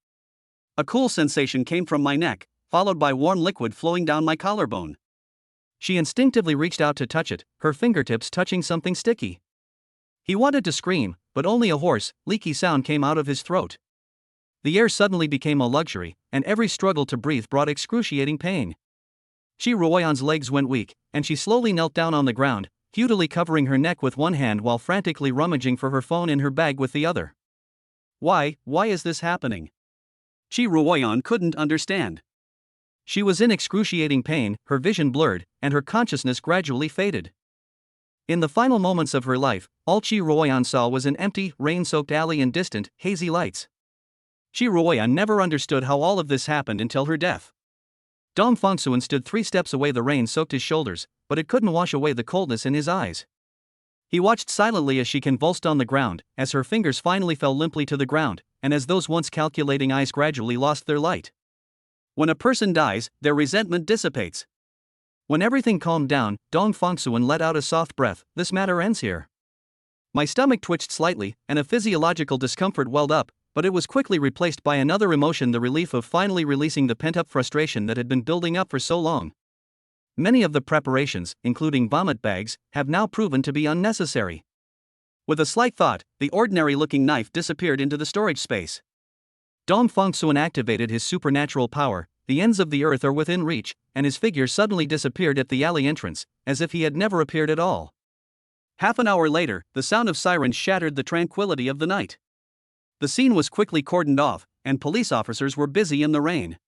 A cool sensation came from my neck, followed by warm liquid flowing down my collarbone. She instinctively reached out to touch it, her fingertips touching something sticky. He wanted to scream, but only a hoarse, leaky sound came out of his throat. The air suddenly became a luxury, and every struggle to breathe brought excruciating pain. Shi Ruoyan's legs went weak, and she slowly knelt down on the ground, futilely covering her neck with one hand while frantically rummaging for her phone in her bag with the other. Why is this happening? Shi Ruoyan couldn't understand. She was in excruciating pain, her vision blurred, and her consciousness gradually faded. In the final moments of her life, all Shi Ruoyan saw was an empty, rain-soaked alley and distant, hazy lights. Shi Ruoyan never understood how all of this happened until her death. Dong Fonsuan stood 3 steps away. The rain soaked his shoulders, but it couldn't wash away the coldness in his eyes. He watched silently as she convulsed on the ground, as her fingers finally fell limply to the ground, and as those once calculating eyes gradually lost their light. When a person dies, their resentment dissipates. When everything calmed down, Dong Fonsuan let out a soft breath. This matter ends here. My stomach twitched slightly, and a physiological discomfort welled up, but it was quickly replaced by another emotion, the relief of finally releasing the pent-up frustration that had been building up for so long. Many of the preparations, including vomit bags, have now proven to be unnecessary. With a slight thought, the ordinary-looking knife disappeared into the storage space. Dong Fonsuan activated his supernatural power. The ends of the earth are within reach, and his figure suddenly disappeared at the alley entrance, as if he had never appeared at all. Half an hour later, the sound of sirens shattered the tranquility of the night. The scene was quickly cordoned off, and police officers were busy in the rain.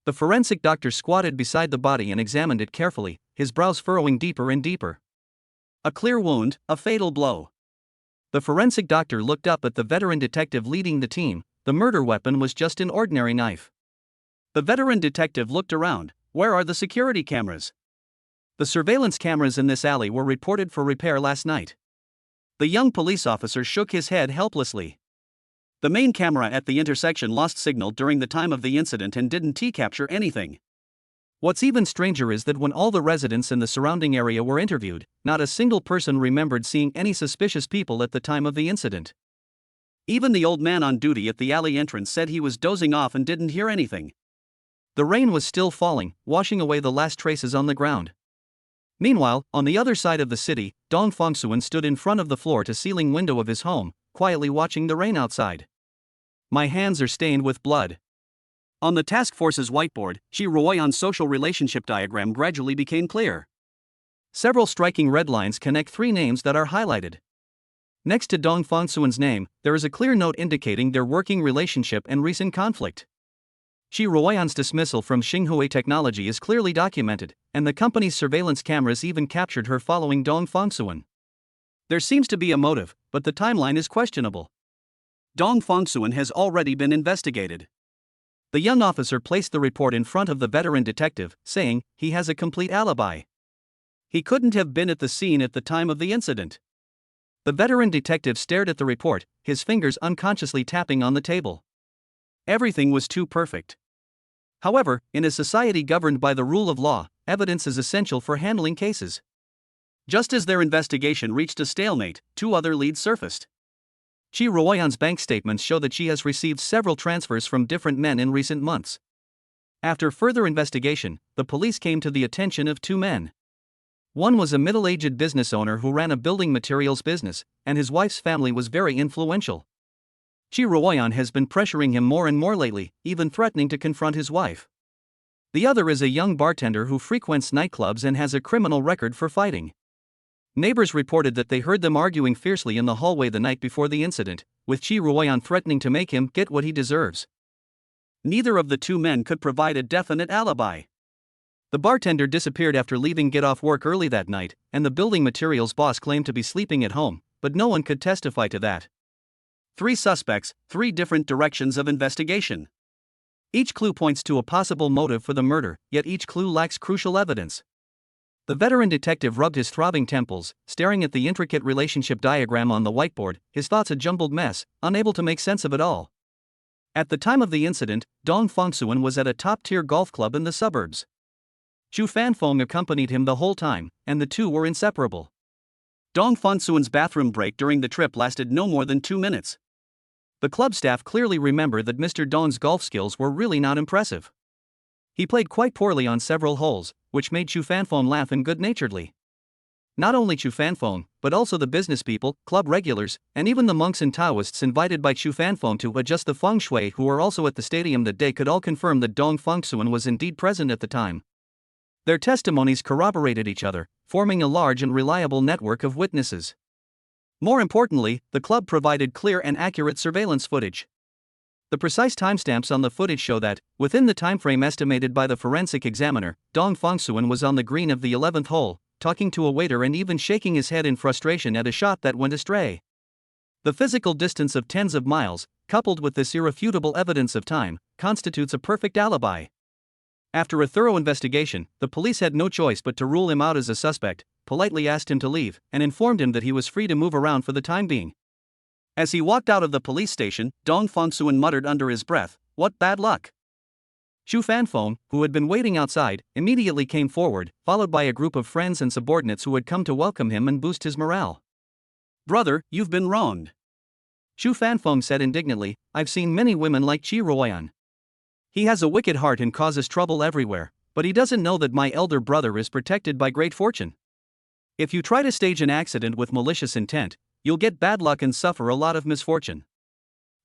The forensic doctor squatted beside the body and examined it carefully, his brows furrowing deeper and deeper. A clear wound, a fatal blow. The forensic doctor looked up at the veteran detective leading the team. The murder weapon was just an ordinary knife. The veteran detective looked around. Where are the security cameras? The surveillance cameras in this alley were reported for repair last night. The young police officer shook his head helplessly. The main camera at the intersection lost signal during the time of the incident and didn't capture anything. What's even stranger is that when all the residents in the surrounding area were interviewed, not a single person remembered seeing any suspicious people at the time of the incident. Even the old man on duty at the alley entrance said he was dozing off and didn't hear anything. The rain was still falling, washing away the last traces on the ground. Meanwhile, on the other side of the city, Dong Fongsuan stood in front of the floor-to-ceiling window of his home, quietly watching the rain outside. My hands are stained with blood. On the task force's whiteboard, Chi Ruoyan's social relationship diagram gradually became clear. Several striking red lines connect three names that are highlighted. Next to Dong Fongsuan's name, there is a clear note indicating their working relationship and recent conflict. Chi Ruoyan's dismissal from Xinhui Technology is clearly documented, and the company's surveillance cameras even captured her following Dong Fongsuan. There seems to be a motive, but the timeline is questionable. Dong Fongsuan has already been investigated. The young officer placed the report in front of the veteran detective, saying, he has a complete alibi. He couldn't have been at the scene at the time of the incident. The veteran detective stared at the report, his fingers unconsciously tapping on the table. Everything was too perfect. However, in a society governed by the rule of law, evidence is essential for handling cases. Just as their investigation reached a stalemate, two other leads surfaced. Chi Ruoyan's bank statements show that she has received several transfers from different men in recent months. After further investigation, the police came to the attention of two men. One was a middle-aged business owner who ran a building materials business, and his wife's family was very influential. Chi Ruoyan has been pressuring him more and more lately, even threatening to confront his wife. The other is a young bartender who frequents nightclubs and has a criminal record for fighting. Neighbors reported that they heard them arguing fiercely in the hallway the night before the incident, with Chi Ruoyan threatening to make him get what he deserves. Neither of the two men could provide a definite alibi. The bartender disappeared after leaving get off work early that night, and the building materials boss claimed to be sleeping at home, but no one could testify to that. Three suspects, three different directions of investigation. Each clue points to a possible motive for the murder, yet each clue lacks crucial evidence. The veteran detective rubbed his throbbing temples, staring at the intricate relationship diagram on the whiteboard, his thoughts a jumbled mess, unable to make sense of it all. At the time of the incident, Dong Fongsuan was at a top-tier golf club in the suburbs. Chu Fanfeng accompanied him the whole time, and the two were inseparable. Dong Fongsuan's bathroom break during the trip lasted no more than 2 minutes. The club staff clearly remember that Mr. Dong's golf skills were really not impressive. He played quite poorly on several holes, which made Chu Fanfeng laugh good-naturedly. Not only Chu Fanfeng, but also the business people, club regulars, and even the monks and Taoists invited by Chu Fanfeng to adjust the feng shui who were also at the stadium that day could all confirm that Dong Fongsuan was indeed present at the time. Their testimonies corroborated each other, forming a large and reliable network of witnesses. More importantly, the club provided clear and accurate surveillance footage. The precise timestamps on the footage show that, within the timeframe estimated by the forensic examiner, Dong Fongsuan was on the green of the 11th hole, talking to a waiter and even shaking his head in frustration at a shot that went astray. The physical distance of tens of miles, coupled with this irrefutable evidence of time, constitutes a perfect alibi. After a thorough investigation, the police had no choice but to rule him out as a suspect, politely asked him to leave, and informed him that he was free to move around for the time being. As he walked out of the police station, Dong Fongsuan muttered under his breath, "What bad luck." Chu Fanfeng, who had been waiting outside, immediately came forward, followed by a group of friends and subordinates who had come to welcome him and boost his morale. "Brother, you've been wronged." Chu Fanfeng said indignantly, "I've seen many women like Chi Ruoyan. He has a wicked heart and causes trouble everywhere, but he doesn't know that my elder brother is protected by great fortune. If you try to stage an accident with malicious intent, you'll get bad luck and suffer a lot of misfortune.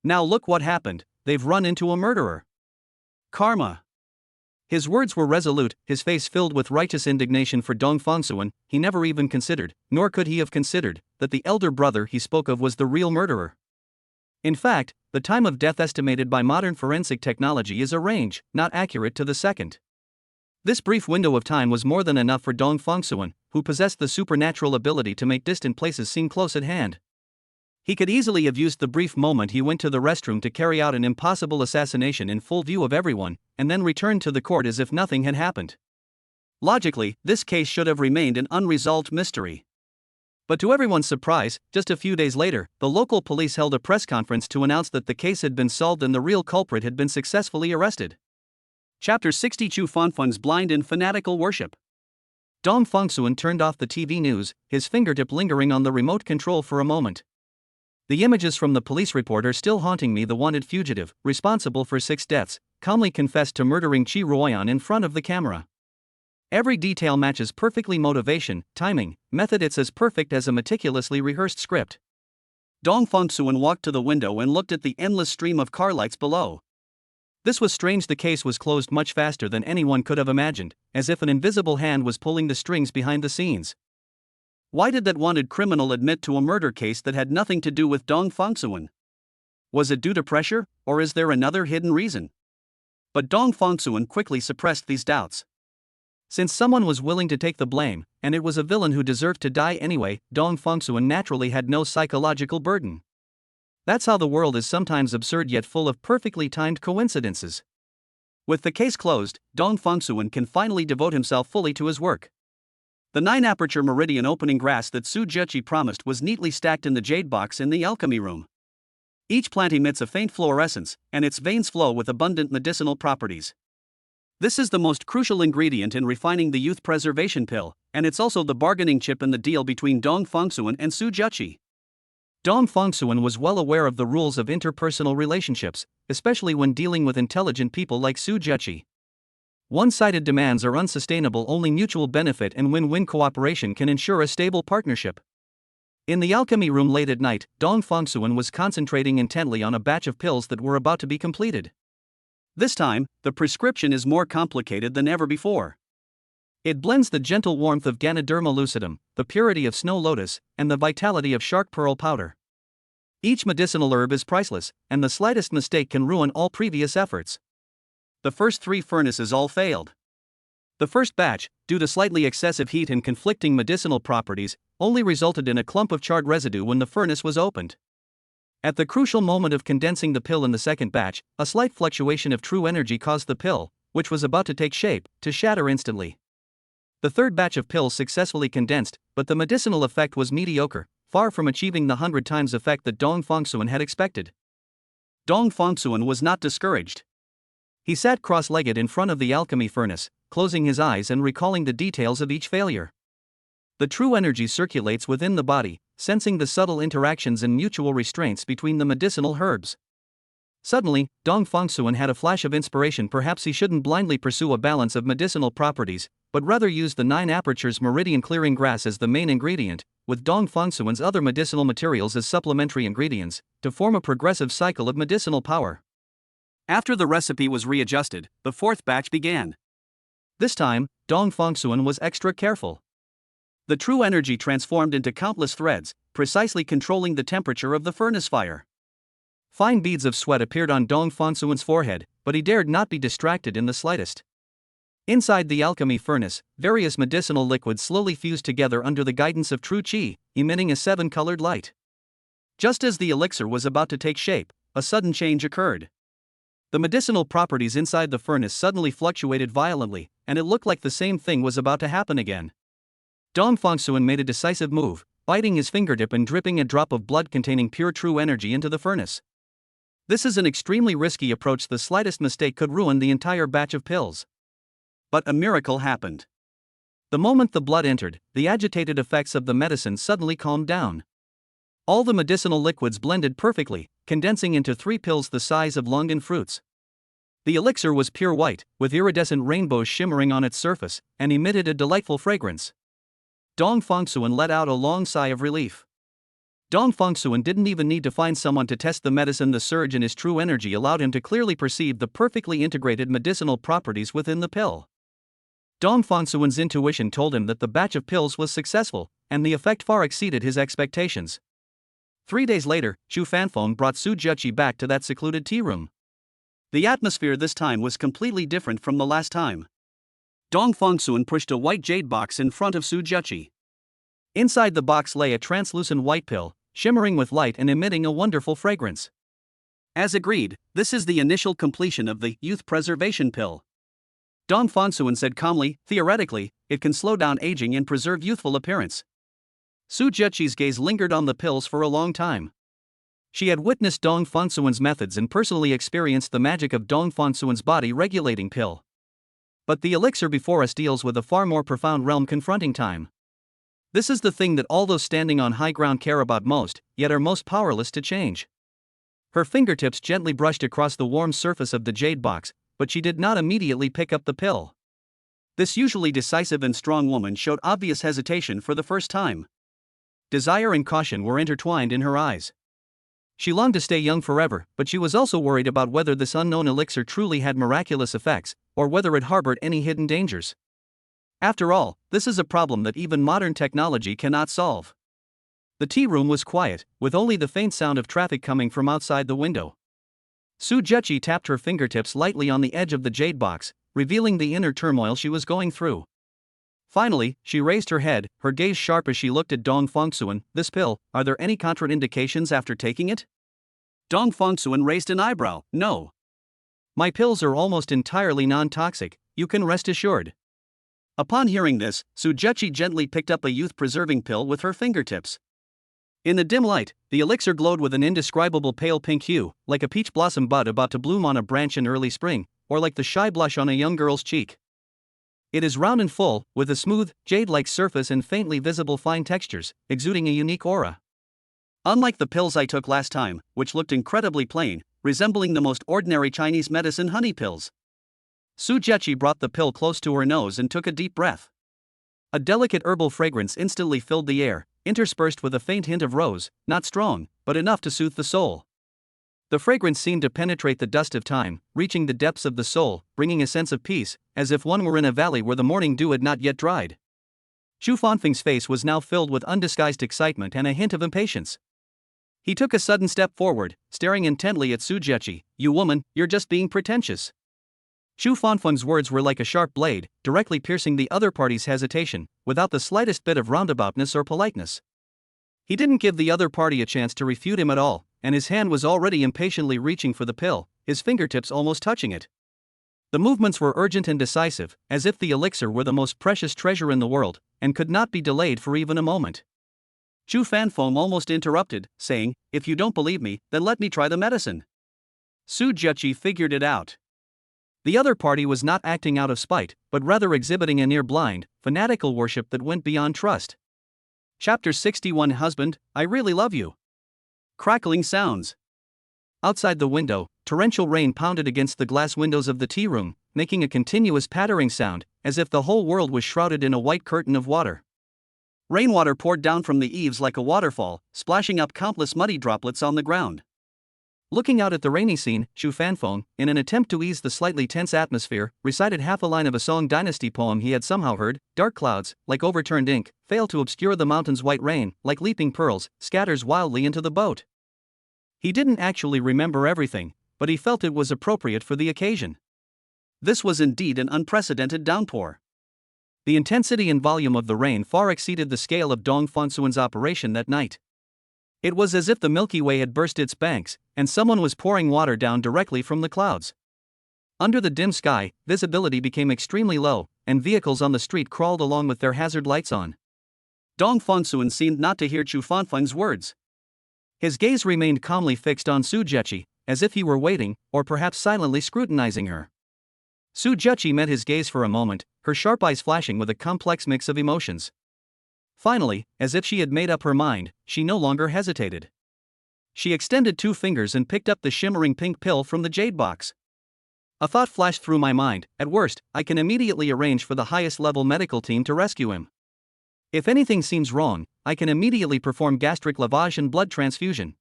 Now look what happened, they've run into a murderer. Karma." His words were resolute, his face filled with righteous indignation for Dong Fongsuan. He never even considered, nor could he have considered, that the elder brother he spoke of was the real murderer. In fact, the time of death estimated by modern forensic technology is a range, not accurate to the second. This brief window of time was more than enough for Dong Fongsuan, who possessed the supernatural ability to make distant places seem close at hand. He could easily have used the brief moment he went to the restroom to carry out an impossible assassination in full view of everyone, and then returned to the court as if nothing had happened. Logically, this case should have remained an unresolved mystery. But to everyone's surprise, just a few days later, the local police held a press conference to announce that the case had been solved and the real culprit had been successfully arrested. Chapter 60 Chu Fanfun's blind and fanatical worship. Dong Fongsuan turned off the TV news, his fingertip lingering on the remote control for a moment. The images from the police report are still haunting me. The wanted fugitive, responsible for 6 deaths, calmly confessed to murdering Chi Ruoyan in front of the camera. Every detail matches perfectly: motivation, timing, method. It's as perfect as a meticulously rehearsed script. Dong Fongsuan walked to the window and looked at the endless stream of car lights below. This was strange. The case was closed much faster than anyone could have imagined, as if an invisible hand was pulling the strings behind the scenes. Why did that wanted criminal admit to a murder case that had nothing to do with Dong Fongsuan? Was it due to pressure, or is there another hidden reason? But Dong Fongsuan quickly suppressed these doubts. Since someone was willing to take the blame, and it was a villain who deserved to die anyway, Dong Fongsuan naturally had no psychological burden. That's how the world is sometimes absurd yet full of perfectly timed coincidences. With the case closed, Dong Fongsuan can finally devote himself fully to his work. The 9-aperture meridian opening grass that Su Zheqi promised was neatly stacked in the jade box in the alchemy room. Each plant emits a faint fluorescence, and its veins flow with abundant medicinal properties. This is the most crucial ingredient in refining the youth preservation pill, and it's also the bargaining chip in the deal between Dong Fongsuan and Su Zheqi. Dong Fongsuan was well aware of the rules of interpersonal relationships, especially when dealing with intelligent people like Su Zheqi. One-sided demands are unsustainable. Only mutual benefit and win-win cooperation can ensure a stable partnership. In the alchemy room late at night, Dong Fongsuan was concentrating intently on a batch of pills that were about to be completed. This time, the prescription is more complicated than ever before. It blends the gentle warmth of Ganoderma lucidum, the purity of snow lotus, and the vitality of shark pearl powder. Each medicinal herb is priceless, and the slightest mistake can ruin all previous efforts. The first 3 furnaces all failed. The first batch, due to slightly excessive heat and conflicting medicinal properties, only resulted in a clump of charred residue when the furnace was opened. At the crucial moment of condensing the pill in the second batch, a slight fluctuation of true energy caused the pill, which was about to take shape, to shatter instantly. The third batch of pills successfully condensed, but the medicinal effect was mediocre, far from achieving the 100 times effect that Dong Fongsuan had expected. Dong Fongsuan was not discouraged. He sat cross-legged in front of the alchemy furnace, closing his eyes and recalling the details of each failure. The true energy circulates within the body, sensing the subtle interactions and mutual restraints between the medicinal herbs. Suddenly, Dong Fongsuan had a flash of inspiration. Perhaps he shouldn't blindly pursue a balance of medicinal properties, but rather use the 9 apertures meridian clearing grass as the main ingredient, with Dong Fongsuan's other medicinal materials as supplementary ingredients, to form a progressive cycle of medicinal power. After the recipe was readjusted, the 4th batch began. This time, Dong Fongsuan was extra careful. The true energy transformed into countless threads, precisely controlling the temperature of the furnace fire. Fine beads of sweat appeared on Dong Fongsuan's forehead, but he dared not be distracted in the slightest. Inside the alchemy furnace, various medicinal liquids slowly fused together under the guidance of true qi, emitting a 7-colored light. Just as the elixir was about to take shape, a sudden change occurred. The medicinal properties inside the furnace suddenly fluctuated violently, and it looked like the same thing was about to happen again. Dong Fongsuan made a decisive move, biting his fingertip and dripping a drop of blood containing pure true energy into the furnace. This is an extremely risky approach. The slightest mistake could ruin the entire batch of pills. But a miracle happened. The moment the blood entered, the agitated effects of the medicine suddenly calmed down. All the medicinal liquids blended perfectly, condensing into 3 pills the size of longan fruits. The elixir was pure white, with iridescent rainbows shimmering on its surface, and emitted a delightful fragrance. Dong Fongsuan let out a long sigh of relief. Dong Fongsuan didn't even need to find someone to test the medicine. The surge in his true energy allowed him to clearly perceive the perfectly integrated medicinal properties within the pill. Dong Fongsuan's intuition told him that the batch of pills was successful, and the effect far exceeded his expectations. 3 days later, Chu Fanfeng brought Su Zheqi back to that secluded tea room. The atmosphere this time was completely different from the last time. Dong Fongsuan pushed a white jade box in front of Su Zheqi. Inside the box lay a translucent white pill, shimmering with light and emitting a wonderful fragrance. As agreed, this is the initial completion of the youth preservation pill. Dong Fongsuan said calmly, theoretically, it can slow down aging and preserve youthful appearance. Su Zheqi's gaze lingered on the pills for a long time. She had witnessed Dong Fongsuan's methods and personally experienced the magic of Dong Fongsuan's body-regulating pill. But the elixir before us deals with a far more profound realm confronting time. This is the thing that all those standing on high ground care about most, yet are most powerless to change. Her fingertips gently brushed across the warm surface of the jade box, but she did not immediately pick up the pill. This usually decisive and strong woman showed obvious hesitation for the first time. Desire and caution were intertwined in her eyes. She longed to stay young forever, but she was also worried about whether this unknown elixir truly had miraculous effects, or whether it harbored any hidden dangers. After all, this is a problem that even modern technology cannot solve. The tea room was quiet, with only the faint sound of traffic coming from outside the window. Su Zheqi tapped her fingertips lightly on the edge of the jade box, revealing the inner turmoil she was going through. Finally, she raised her head, her gaze sharp as she looked at Dong Fongsuan. This pill, are there any contraindications after taking it? Dong Fongsuan raised an eyebrow. No. My pills are almost entirely non-toxic, you can rest assured. Upon hearing this, Su Zheqi gently picked up a youth-preserving pill with her fingertips. In the dim light, the elixir glowed with an indescribable pale pink hue, like a peach blossom bud about to bloom on a branch in early spring, or like the shy blush on a young girl's cheek. It is round and full, with a smooth, jade-like surface and faintly visible fine textures, exuding a unique aura. Unlike the pills I took last time, which looked incredibly plain, resembling the most ordinary Chinese medicine honey pills. Su Zheqi brought the pill close to her nose and took a deep breath. A delicate herbal fragrance instantly filled the air, interspersed with a faint hint of rose, not strong, but enough to soothe the soul. The fragrance seemed to penetrate the dust of time, reaching the depths of the soul, bringing a sense of peace, as if one were in a valley where the morning dew had not yet dried. Chu Fanfeng's face was now filled with undisguised excitement and a hint of impatience. He took a sudden step forward, staring intently at Su Zheqi. You woman, you're just being pretentious. Chu Fanfeng's words were like a sharp blade, directly piercing the other party's hesitation, without the slightest bit of roundaboutness or politeness. He didn't give the other party a chance to refute him at all, and his hand was already impatiently reaching for the pill, his fingertips almost touching it. The movements were urgent and decisive, as if the elixir were the most precious treasure in the world, and could not be delayed for even a moment. Chu Fanfeng almost interrupted, saying, if you don't believe me, then let me try the medicine. Su Zheqi figured it out. The other party was not acting out of spite, but rather exhibiting a near-blind, fanatical worship that went beyond trust. Chapter 61 Husband, I really love you. Crackling sounds. Outside the window, torrential rain pounded against the glass windows of the tea room, making a continuous pattering sound, as if the whole world was shrouded in a white curtain of water. Rainwater poured down from the eaves like a waterfall, splashing up countless muddy droplets on the ground. Looking out at the rainy scene, Chu Fanfeng, in an attempt to ease the slightly tense atmosphere, recited half a line of a Song Dynasty poem he had somehow heard. Dark clouds, like overturned ink, fail to obscure the mountain's white rain, like leaping pearls, scatters wildly into the boat. He didn't actually remember everything, but he felt it was appropriate for the occasion. This was indeed an unprecedented downpour. The intensity and volume of the rain far exceeded the scale of Dong Fongsuan's operation that night. It was as if the Milky Way had burst its banks, and someone was pouring water down directly from the clouds. Under the dim sky, visibility became extremely low, and vehicles on the street crawled along with their hazard lights on. Dong Fongsuan seemed not to hear Chu Fanfeng's words. His gaze remained calmly fixed on Su Zheqi, as if he were waiting, or perhaps silently scrutinizing her. Su Zheqi met his gaze for a moment, her sharp eyes flashing with a complex mix of emotions. Finally, as if she had made up her mind, she no longer hesitated. She extended two fingers and picked up the shimmering pink pill from the jade box. A thought flashed through my mind. At worst, I can immediately arrange for the highest level medical team to rescue him. If anything seems wrong, I can immediately perform gastric lavage and blood transfusion.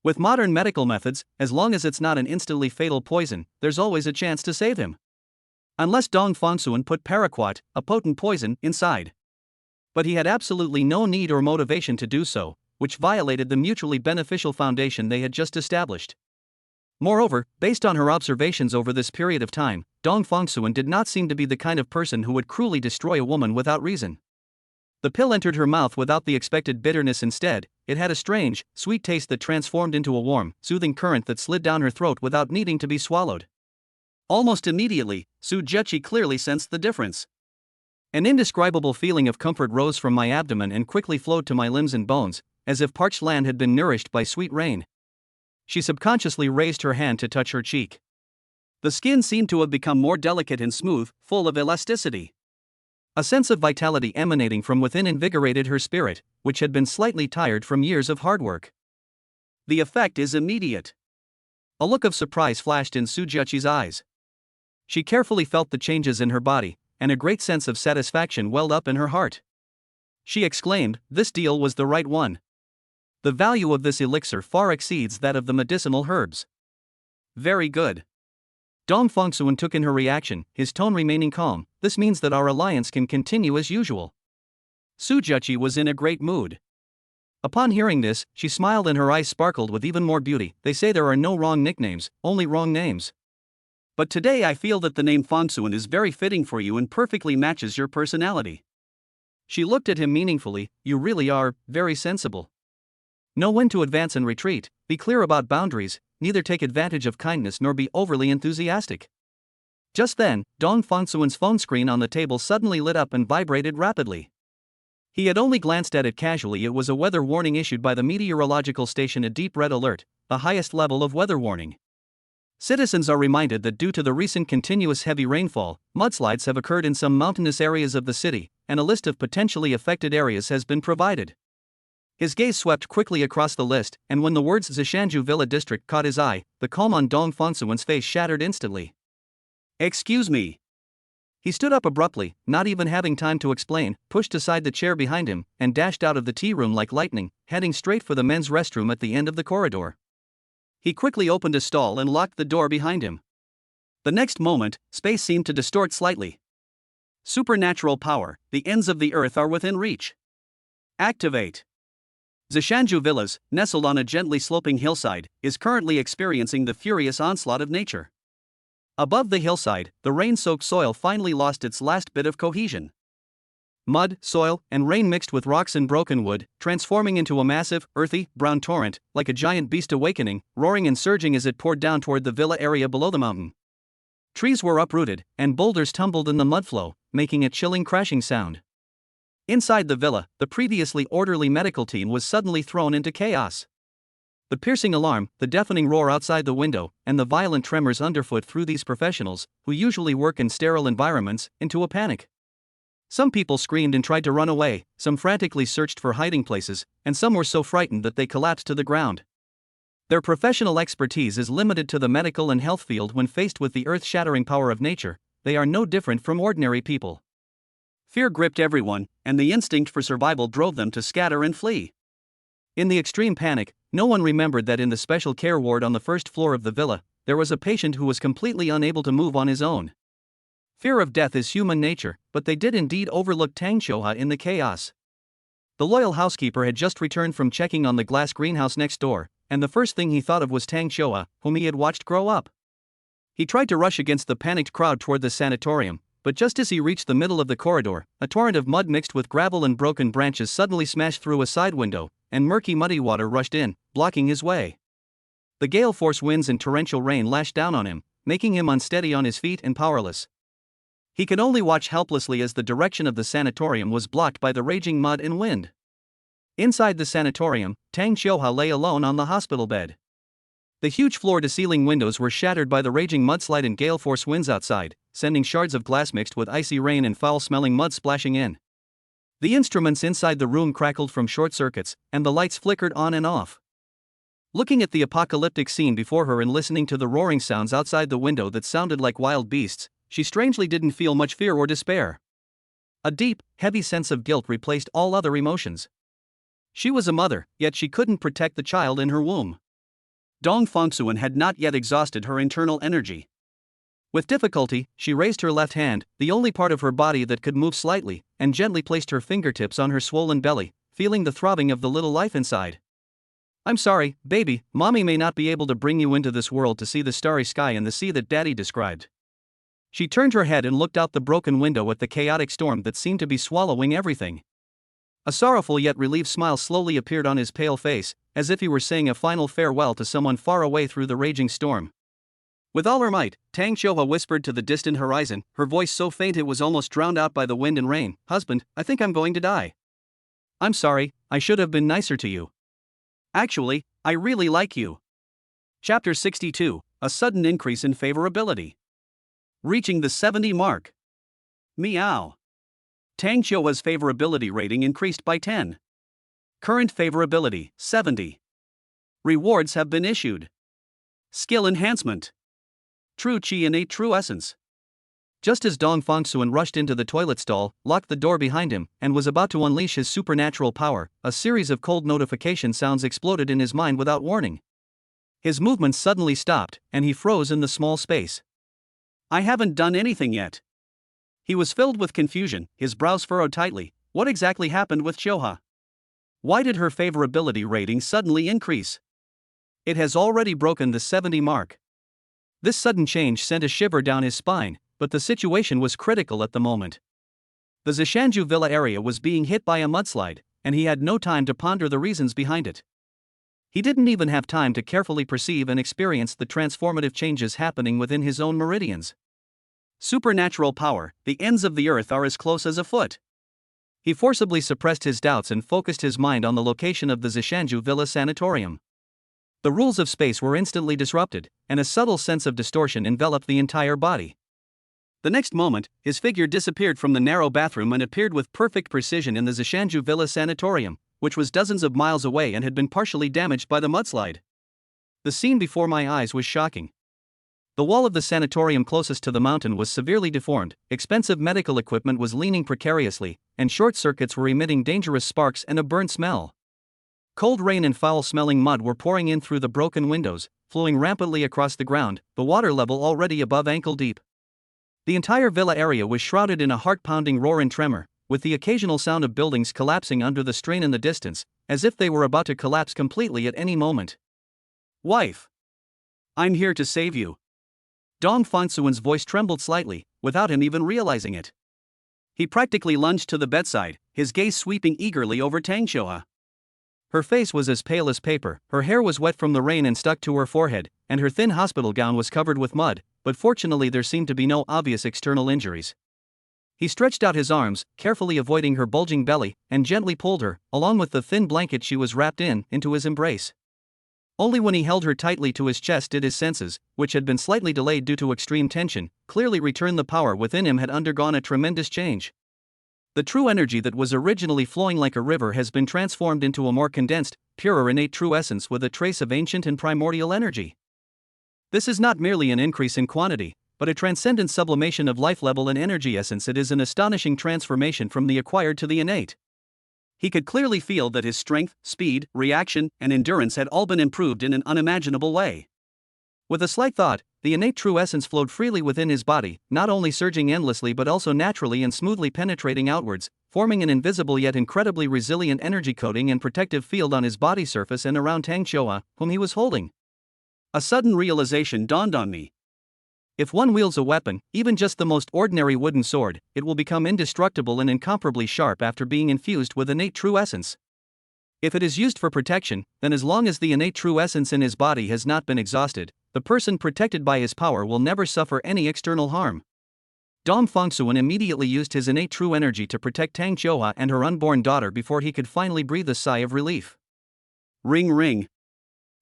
With modern medical methods, as long as it's not an instantly fatal poison, there's always a chance to save him. Unless Dong Fongsuan put paraquat, a potent poison, inside. But he had absolutely no need or motivation to do so, which violated the mutually beneficial foundation they had just established. Moreover, based on her observations over this period of time, Dong Fongsuan did not seem to be the kind of person who would cruelly destroy a woman without reason. The pill entered her mouth without the expected bitterness. Instead, it had a strange, sweet taste that transformed into a warm, soothing current that slid down her throat without needing to be swallowed. Almost immediately, Sujechi clearly sensed the difference. An indescribable feeling of comfort rose from my abdomen and quickly flowed to my limbs and bones, as if parched land had been nourished by sweet rain. She subconsciously raised her hand to touch her cheek. The skin seemed to have become more delicate and smooth, full of elasticity. A sense of vitality emanating from within invigorated her spirit, which had been slightly tired from years of hard work. The effect is immediate. A look of surprise flashed in Sujechi's eyes. She carefully felt the changes in her body, and a great sense of satisfaction welled up in her heart. She exclaimed, "This deal was the right one. The value of this elixir far exceeds that of the medicinal herbs." "Very good." Dong Fongsuan took in her reaction, his tone remaining calm. "This means that our alliance can continue as usual." Sujechi was in a great mood. Upon hearing this, she smiled and her eyes sparkled with even more beauty. "They say there are no wrong nicknames, only wrong names. But today I feel that the name Fongsuan is very fitting for you and perfectly matches your personality." She looked at him meaningfully. "You really are very sensible. Know when to advance and retreat, be clear about boundaries, neither take advantage of kindness nor be overly enthusiastic." Just then, Dong Fongsuan's phone screen on the table suddenly lit up and vibrated rapidly. He had only glanced at it casually. It was a weather warning issued by the meteorological station, a deep red alert, the highest level of weather warning. Citizens are reminded that due to the recent continuous heavy rainfall, mudslides have occurred in some mountainous areas of the city, and a list of potentially affected areas has been provided. His gaze swept quickly across the list, and when the words Zishanju Villa District caught his eye, the calm on Dong Fongsuan's face shattered instantly. "Excuse me." He stood up abruptly, not even having time to explain, pushed aside the chair behind him, and dashed out of the tea room like lightning, heading straight for the men's restroom at the end of the corridor. He quickly opened a stall and locked the door behind him. The next moment, space seemed to distort slightly. Supernatural power, the ends of the earth are within reach. Activate. Zishanju Villas, nestled on a gently sloping hillside, is currently experiencing the furious onslaught of nature. Above the hillside, the rain-soaked soil finally lost its last bit of cohesion. Mud, soil, and rain mixed with rocks and broken wood, transforming into a massive, earthy, brown torrent, like a giant beast awakening, roaring and surging as it poured down toward the villa area below the mountain. Trees were uprooted, and boulders tumbled in the mudflow, making a chilling crashing sound. Inside the villa, the previously orderly medical team was suddenly thrown into chaos. The piercing alarm, the deafening roar outside the window, and the violent tremors underfoot threw these professionals, who usually work in sterile environments, into a panic. Some people screamed and tried to run away, some frantically searched for hiding places, and some were so frightened that they collapsed to the ground. Their professional expertise is limited to the medical and health field. When faced with the earth-shattering power of nature, they are no different from ordinary people. Fear gripped everyone, and the instinct for survival drove them to scatter and flee. In the extreme panic, no one remembered that in the special care ward on the first floor of the villa, there was a patient who was completely unable to move on his own. Fear of death is human nature, but they did indeed overlook Tang Shoha in the chaos. The loyal housekeeper had just returned from checking on the glass greenhouse next door, and the first thing he thought of was Tang Shoha, whom he had watched grow up. He tried to rush against the panicked crowd toward the sanatorium, but just as he reached the middle of the corridor, a torrent of mud mixed with gravel and broken branches suddenly smashed through a side window, and murky muddy water rushed in, blocking his way. The gale-force winds and torrential rain lashed down on him, making him unsteady on his feet and powerless. He could only watch helplessly as the direction of the sanatorium was blocked by the raging mud and wind. Inside the sanatorium, Tang Shoha lay alone on the hospital bed. The huge floor-to-ceiling windows were shattered by the raging mudslide and gale-force winds outside, sending shards of glass mixed with icy rain and foul-smelling mud splashing in. The instruments inside the room crackled from short circuits, and the lights flickered on and off. Looking at the apocalyptic scene before her and listening to the roaring sounds outside the window that sounded like wild beasts, she strangely didn't feel much fear or despair. A deep, heavy sense of guilt replaced all other emotions. She was a mother, yet she couldn't protect the child in her womb. Dong Fongsuan had not yet exhausted her internal energy. With difficulty, she raised her left hand, the only part of her body that could move slightly, and gently placed her fingertips on her swollen belly, feeling the throbbing of the little life inside. "I'm sorry, baby, mommy may not be able to bring you into this world to see the starry sky and the sea that daddy described." She turned her head and looked out the broken window at the chaotic storm that seemed to be swallowing everything. A sorrowful yet relieved smile slowly appeared on his pale face, as if he were saying a final farewell to someone far away through the raging storm. With all her might, Tang Qiuhua whispered to the distant horizon, her voice so faint it was almost drowned out by the wind and rain, "Husband, I think I'm going to die. I'm sorry, I should have been nicer to you. Actually, I really like you." Chapter 62, A Sudden Increase in Favorability. Reaching the 70 mark. Meow. Tang Qiuhua's favorability rating increased by 10. Current favorability, 70. Rewards have been issued. Skill enhancement. True Qi innate true essence. Just as Dong Fangsuan rushed into the toilet stall, locked the door behind him, and was about to unleash his supernatural power, a series of cold notification sounds exploded in his mind without warning. His movements suddenly stopped, and he froze in the small space. I haven't done anything yet. He was filled with confusion, his brows furrowed tightly. What exactly happened with Qiuhua? Why did her favorability rating suddenly increase? It has already broken the 70 mark. This sudden change sent a shiver down his spine, but the situation was critical at the moment. The Zishanju Villa area was being hit by a mudslide, and he had no time to ponder the reasons behind it. He didn't even have time to carefully perceive and experience the transformative changes happening within his own meridians. Supernatural power, the ends of the earth are as close as a foot. He forcibly suppressed his doubts and focused his mind on the location of the Zishanju Villa sanatorium. The rules of space were instantly disrupted, and a subtle sense of distortion enveloped the entire body. The next moment, his figure disappeared from the narrow bathroom and appeared with perfect precision in the Zishanju Villa sanatorium, which was dozens of miles away and had been partially damaged by the mudslide. The scene before my eyes was shocking. The wall of the sanatorium closest to the mountain was severely deformed, expensive medical equipment was leaning precariously, and short circuits were emitting dangerous sparks and a burnt smell. Cold rain and foul-smelling mud were pouring in through the broken windows, flowing rampantly across the ground, the water level already above ankle deep. The entire villa area was shrouded in a heart-pounding roar and tremor, with the occasional sound of buildings collapsing under the strain in the distance, as if they were about to collapse completely at any moment. Wife. I'm here to save you. Dong Fangsuan's voice trembled slightly, without him even realizing it. He practically lunged to the bedside, his gaze sweeping eagerly over Tang Qiuhua. Her face was as pale as paper, her hair was wet from the rain and stuck to her forehead, and her thin hospital gown was covered with mud, but fortunately there seemed to be no obvious external injuries. He stretched out his arms, carefully avoiding her bulging belly, and gently pulled her, along with the thin blanket she was wrapped in, into his embrace. Only when he held her tightly to his chest did his senses, which had been slightly delayed due to extreme tension, clearly return. The power within him had undergone a tremendous change. The true energy that was originally flowing like a river has been transformed into a more condensed, purer innate true essence with a trace of ancient and primordial energy. This is not merely an increase in quantity, but a transcendent sublimation of life level and energy essence. It is an astonishing transformation from the acquired to the innate. He could clearly feel that his strength, speed, reaction, and endurance had all been improved in an unimaginable way. With a slight thought, the innate true essence flowed freely within his body, not only surging endlessly but also naturally and smoothly penetrating outwards, forming an invisible yet incredibly resilient energy coating and protective field on his body surface and around Tang Qiuhua, whom he was holding. A sudden realization dawned on me. If one wields a weapon, even just the most ordinary wooden sword, it will become indestructible and incomparably sharp after being infused with innate true essence. If it is used for protection, then as long as the innate true essence in his body has not been exhausted, the person protected by his power will never suffer any external harm. Dong Fangsuan immediately used his innate true energy to protect Tang Qiuhua and her unborn daughter before he could finally breathe a sigh of relief. Ring ring.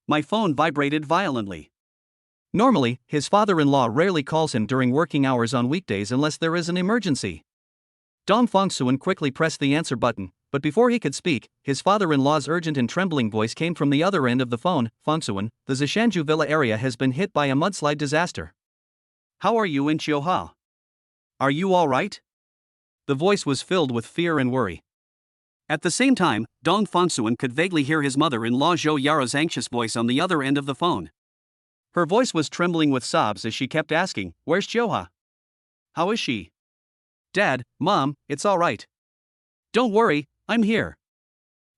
My phone vibrated violently. Normally, his father-in-law rarely calls him during working hours on weekdays unless there is an emergency. Dong Fangsuan quickly pressed the answer button, but before he could speak, his father-in-law's urgent and trembling voice came from the other end of the phone. Fangsuan, the Zishanju Villa area has been hit by a mudslide disaster. How are you in Qiuhua? Are you all right? The voice was filled with fear and worry. At the same time, Dong Fangsuan could vaguely hear his mother-in-law Zhou Yara's anxious voice on the other end of the phone. Her voice was trembling with sobs as she kept asking, "Where's Qiuhua? How is she?" "Dad, Mom, it's all right. Don't worry, I'm here.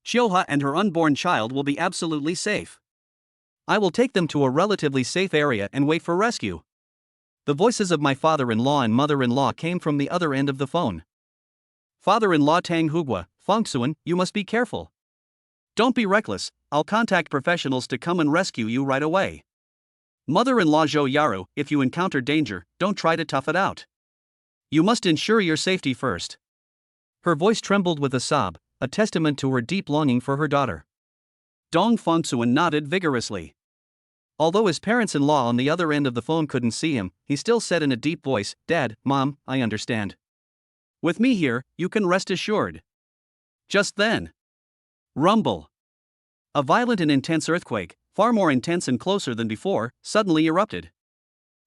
Qiuhua and her unborn child will be absolutely safe. I will take them to a relatively safe area and wait for rescue." The voices of my father-in-law and mother-in-law came from the other end of the phone. Father-in-law Tang Hugua, Fongsuan, you must be careful. Don't be reckless, I'll contact professionals to come and rescue you right away. Mother-in-law Zhou Yaru, if you encounter danger, don't try to tough it out. You must ensure your safety first. Her voice trembled with a sob, a testament to her deep longing for her daughter. Dong Fongsuan nodded vigorously. Although his parents-in-law on the other end of the phone couldn't see him, he still said in a deep voice, "Dad, Mom, I understand. With me here, you can rest assured." Just then, rumble. A violent and intense earthquake, far more intense and closer than before, suddenly erupted.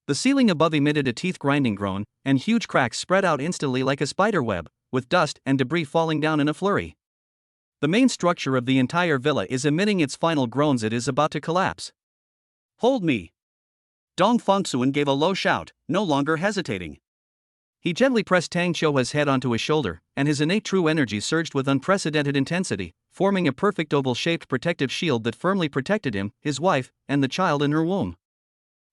The ceiling above emitted a teeth-grinding groan, and huge cracks spread out instantly like a spider web, with dust and debris falling down in a flurry. The main structure of the entire villa is emitting its final groans. It is about to collapse. "Hold me!" Dong Fongsuan gave a low shout, no longer hesitating. He gently pressed Tang Qiuhua's head onto his shoulder, and his innate true energy surged with unprecedented intensity, forming a perfect oval-shaped protective shield that firmly protected him, his wife, and the child in her womb.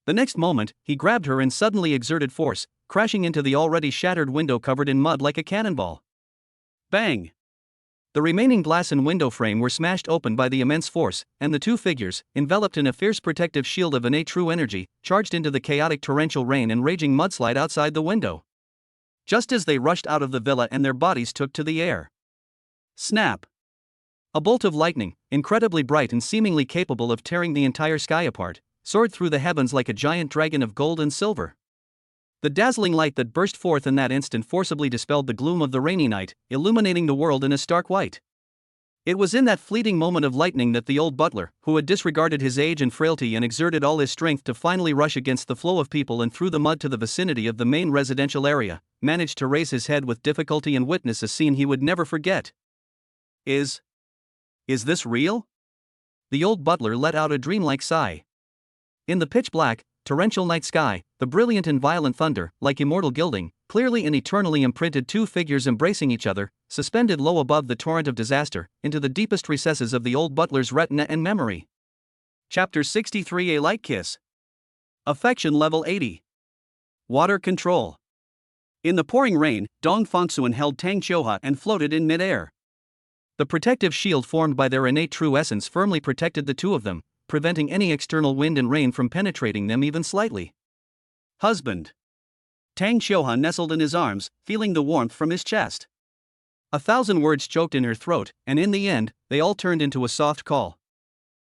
The next moment, he grabbed her and suddenly exerted force, crashing into the already shattered window covered in mud like a cannonball. Bang! The remaining glass and window frame were smashed open by the immense force, and the two figures, enveloped in a fierce protective shield of innate true energy, charged into the chaotic torrential rain and raging mudslide outside the window. Just as they rushed out of the villa and their bodies took to the air. Snap! A bolt of lightning, incredibly bright and seemingly capable of tearing the entire sky apart, soared through the heavens like a giant dragon of gold and silver. The dazzling light that burst forth in that instant forcibly dispelled the gloom of the rainy night, illuminating the world in a stark white. It was in that fleeting moment of lightning that the old butler, who had disregarded his age and frailty and exerted all his strength to finally rush against the flow of people and through the mud to the vicinity of the main residential area, managed to raise his head with difficulty and witness a scene he would never forget. Is this real? The old butler let out a dreamlike sigh. In the pitch-black, torrential night sky, the brilliant and violent thunder, like immortal gilding, clearly and eternally imprinted two figures embracing each other, suspended low above the torrent of disaster, into the deepest recesses of the old butler's retina and memory. Chapter 63: A Light Kiss. Affection Level 80. Water Control. In the pouring rain, Dong Fongsuan held Tang Qiuhua and floated in mid-air. The protective shield formed by their innate true essence firmly protected the two of them, preventing any external wind and rain from penetrating them even slightly. Husband. Tang Qiuhua nestled in his arms, feeling the warmth from his chest. 1,000 words choked in her throat, and in the end, they all turned into a soft call.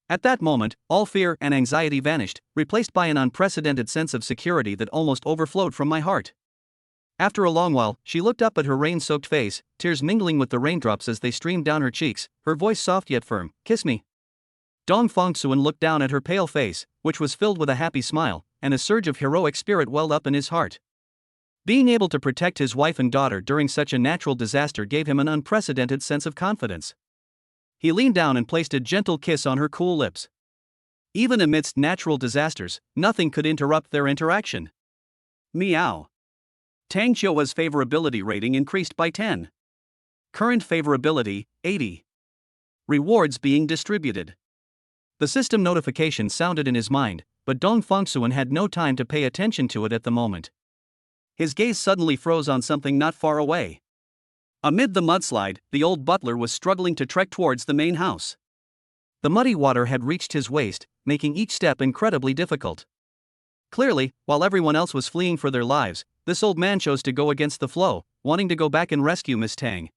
At that moment, all fear and anxiety vanished, replaced by an unprecedented sense of security that almost overflowed from my heart. After a long while, she looked up at her rain-soaked face, tears mingling with the raindrops as they streamed down her cheeks, her voice soft yet firm. "Kiss me." Dong Fongsuan looked down at her pale face, which was filled with a happy smile, and a surge of heroic spirit welled up in his heart. Being able to protect his wife and daughter during such a natural disaster gave him an unprecedented sense of confidence. He leaned down and placed a gentle kiss on her cool lips. Even amidst natural disasters, nothing could interrupt their interaction. Meow. Tang Qiuhua's favorability rating increased by 10. Current favorability, 80. Rewards being distributed. The system notification sounded in his mind, but Dong Fongsuan had no time to pay attention to it at the moment. His gaze suddenly froze on something not far away. Amid the mudslide, the old butler was struggling to trek towards the main house. The muddy water had reached his waist, making each step incredibly difficult. Clearly, while everyone else was fleeing for their lives, this old man chose to go against the flow, wanting to go back and rescue Miss Tang.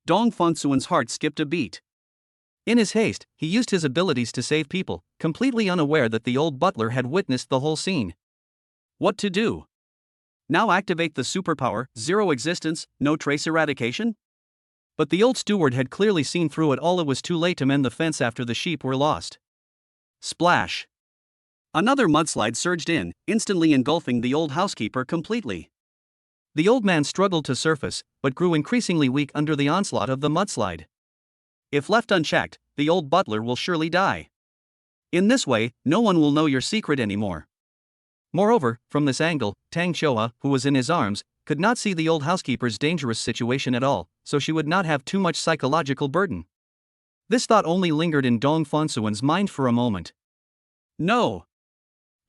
Dong Fongsuan's heart skipped a beat. In his haste, he used his abilities to save people, completely unaware that the old butler had witnessed the whole scene. What to do? Now activate the superpower, zero existence, no trace eradication? But the old steward had clearly seen through it all. It was too late to mend the fence after the sheep were lost. Splash! Another mudslide surged in, instantly engulfing the old housekeeper completely. The old man struggled to surface, but grew increasingly weak under the onslaught of the mudslide. If left unchecked, the old butler will surely die. In this way, no one will know your secret anymore. Moreover, from this angle, Tang Qiuhua, who was in his arms, could not see the old housekeeper's dangerous situation at all, so she would not have too much psychological burden. This thought only lingered in Dong Fongsuan's mind for a moment. No!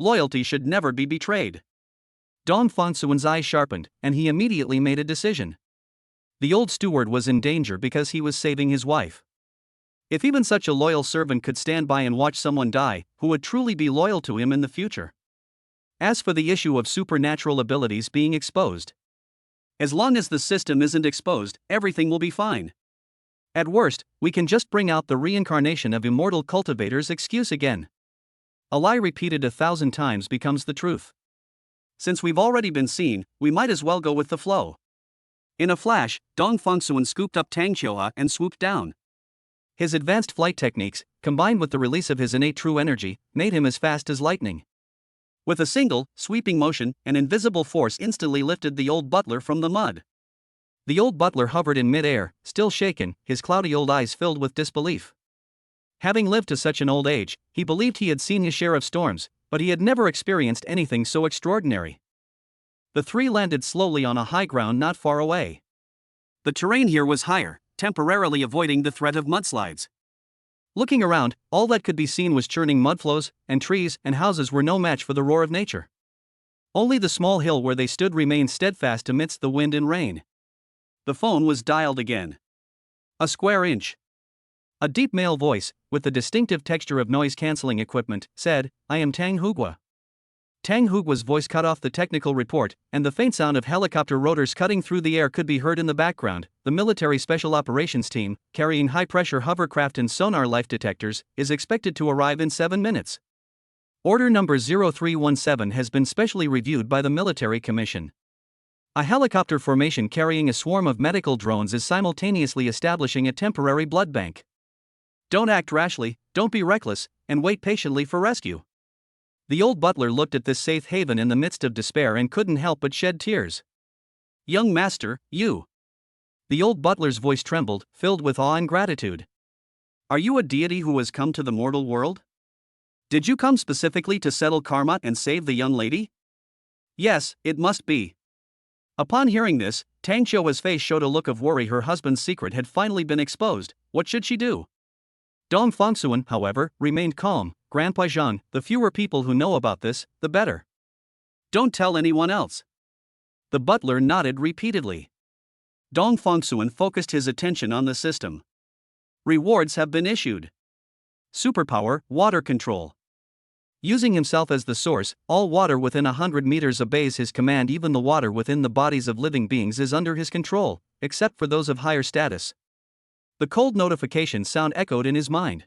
Loyalty should never be betrayed. Dong Fongsuan's eyes sharpened, and he immediately made a decision. The old steward was in danger because he was saving his wife. If even such a loyal servant could stand by and watch someone die, who would truly be loyal to him in the future? As for the issue of supernatural abilities being exposed, as long as the system isn't exposed, everything will be fine. At worst, we can just bring out the reincarnation of immortal cultivators excuse again. A lie repeated 1,000 times becomes the truth. Since we've already been seen, we might as well go with the flow. In a flash, Dong Fengsuan scooped up Tang Qiuhua and swooped down. His advanced flight techniques, combined with the release of his innate true energy, made him as fast as lightning. With a single, sweeping motion, an invisible force instantly lifted the old butler from the mud. The old butler hovered in mid-air, still shaken, his cloudy old eyes filled with disbelief. Having lived to such an old age, he believed he had seen his share of storms, but he had never experienced anything so extraordinary. The three landed slowly on a high ground not far away. The terrain here was higher, temporarily avoiding the threat of mudslides. Looking around, all that could be seen was churning mudflows, and trees and houses were no match for the roar of nature. Only the small hill where they stood remained steadfast amidst the wind and rain. The phone was dialed again. A square inch. A deep male voice, with the distinctive texture of noise-canceling equipment, said, "I am Tang Hugua." Tang Hugua's voice cut off the technical report, and the faint sound of helicopter rotors cutting through the air could be heard in the background. The military special operations team, carrying high-pressure hovercraft and sonar life detectors, is expected to arrive in 7 minutes. Order number 0317 has been specially reviewed by the Military Commission. A helicopter formation carrying a swarm of medical drones is simultaneously establishing a temporary blood bank. Don't act rashly, don't be reckless, and wait patiently for rescue. The old butler looked at this safe haven in the midst of despair and couldn't help but shed tears. "Young master, you." The old butler's voice trembled, filled with awe and gratitude. "Are you a deity who has come to the mortal world? Did you come specifically to settle karma and save the young lady?" "Yes, it must be." Upon hearing this, Tang Qiuhua's face showed a look of worry. Her husband's secret had finally been exposed. What should she do? Dong Fengsuan, however, remained calm. "Grandpa Zhang, the fewer people who know about this, the better. Don't tell anyone else." The butler nodded repeatedly. Dong Fengsuan focused his attention on the system. Rewards have been issued. Superpower, water control. Using himself as the source, all water within 100 meters obeys his command. Even the water within the bodies of living beings is under his control, except for those of higher status. The cold notification sound echoed in his mind.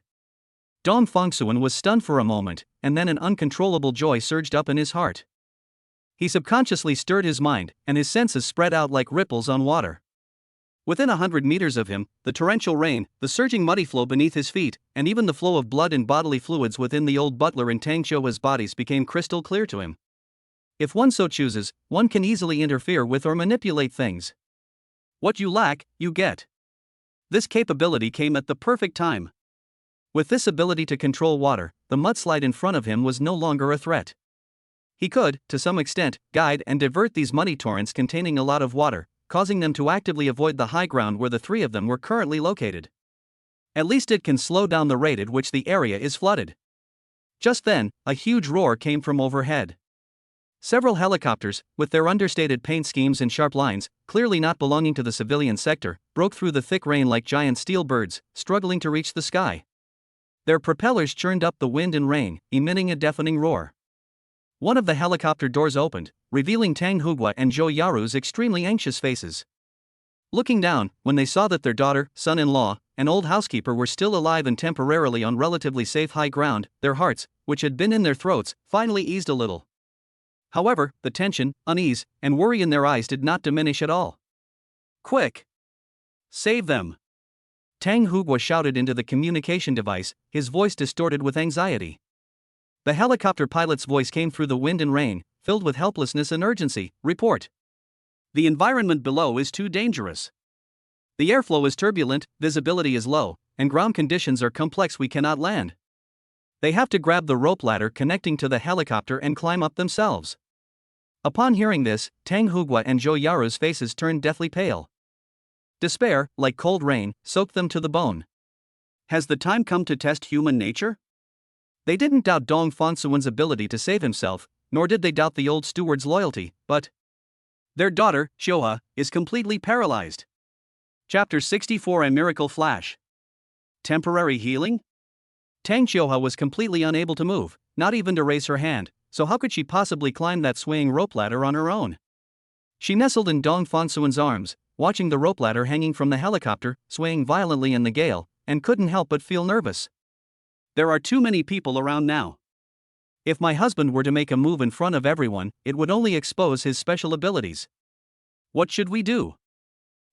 Dong Fengsuan was stunned for a moment, and then an uncontrollable joy surged up in his heart. He subconsciously stirred his mind, and his senses spread out like ripples on water. Within 100 meters of him, the torrential rain, the surging muddy flow beneath his feet, and even the flow of blood and bodily fluids within the old butler and Tang Qiuhua's bodies became crystal clear to him. If one so chooses, one can easily interfere with or manipulate things. What you lack, you get. This capability came at the perfect time. With this ability to control water, the mudslide in front of him was no longer a threat. He could, to some extent, guide and divert these muddy torrents containing a lot of water, causing them to actively avoid the high ground where the three of them were currently located. At least it can slow down the rate at which the area is flooded. Just then, a huge roar came from overhead. Several helicopters, with their understated paint schemes and sharp lines, clearly not belonging to the civilian sector, broke through the thick rain like giant steel birds, struggling to reach the sky. Their propellers churned up the wind and rain, emitting a deafening roar. One of the helicopter doors opened, revealing Tang Hugua and Zhou Yaru's extremely anxious faces. Looking down, when they saw that their daughter, son-in-law, and old housekeeper were still alive and temporarily on relatively safe high ground, their hearts, which had been in their throats, finally eased a little. However, the tension, unease, and worry in their eyes did not diminish at all. "Quick! Save them!" Tang Hugua shouted into the communication device, his voice distorted with anxiety. The helicopter pilot's voice came through the wind and rain, filled with helplessness and urgency. "Report. The environment below is too dangerous. The airflow is turbulent, visibility is low, and ground conditions are complex. We cannot land." They have to grab the rope ladder connecting to the helicopter and climb up themselves. Upon hearing this, Tang Hugua and Zhou Yaru's faces turned deathly pale. Despair, like cold rain, soaked them to the bone. Has the time come to test human nature? They didn't doubt Dong Fengsuan's ability to save himself, nor did they doubt the old steward's loyalty, but their daughter, Qiuhua, is completely paralyzed. Chapter 64 A Miracle Flash. Temporary healing? Tang Xiuhua was completely unable to move, not even to raise her hand, so how could she possibly climb that swaying rope ladder on her own? She nestled in Dong Fangsuan's arms, watching the rope ladder hanging from the helicopter, swaying violently in the gale, and couldn't help but feel nervous. There are too many people around now. If my husband were to make a move in front of everyone, it would only expose his special abilities. What should we do?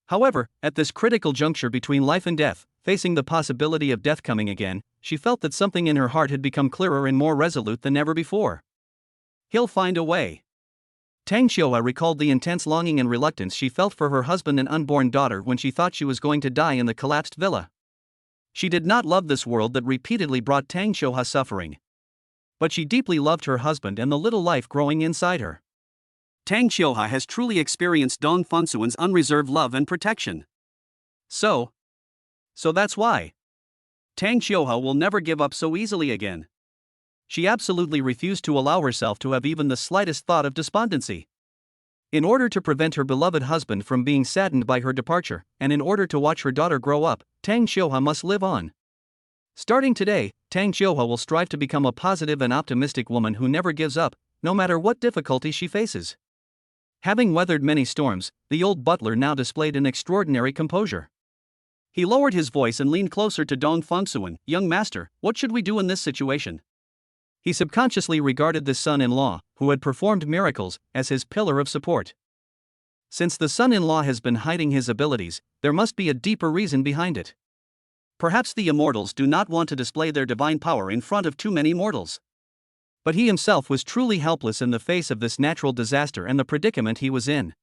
However, at this critical juncture between life and death, facing the possibility of death coming again, she felt that something in her heart had become clearer and more resolute than ever before. He'll find a way. Tang Xiuhua recalled the intense longing and reluctance she felt for her husband and unborn daughter when she thought she was going to die in the collapsed villa. She did not love this world that repeatedly brought Tang Xiuhua suffering. But she deeply loved her husband and the little life growing inside her. Tang Xiuhua has truly experienced Dong Fangsuan's unreserved love and protection. So that's why Tang Xiuhua will never give up so easily again. She absolutely refused to allow herself to have even the slightest thought of despondency. In order to prevent her beloved husband from being saddened by her departure, and in order to watch her daughter grow up, Tang Xiuhua must live on. Starting today, Tang Xiuhua will strive to become a positive and optimistic woman who never gives up, no matter what difficulties she faces. Having weathered many storms, the old butler now displayed an extraordinary composure. He lowered his voice and leaned closer to Dong Fangsuan. "Young master, what should we do in this situation?" He subconsciously regarded the son-in-law, who had performed miracles, as his pillar of support. Since the son-in-law has been hiding his abilities, there must be a deeper reason behind it. Perhaps the immortals do not want to display their divine power in front of too many mortals. But he himself was truly helpless in the face of this natural disaster and the predicament he was in.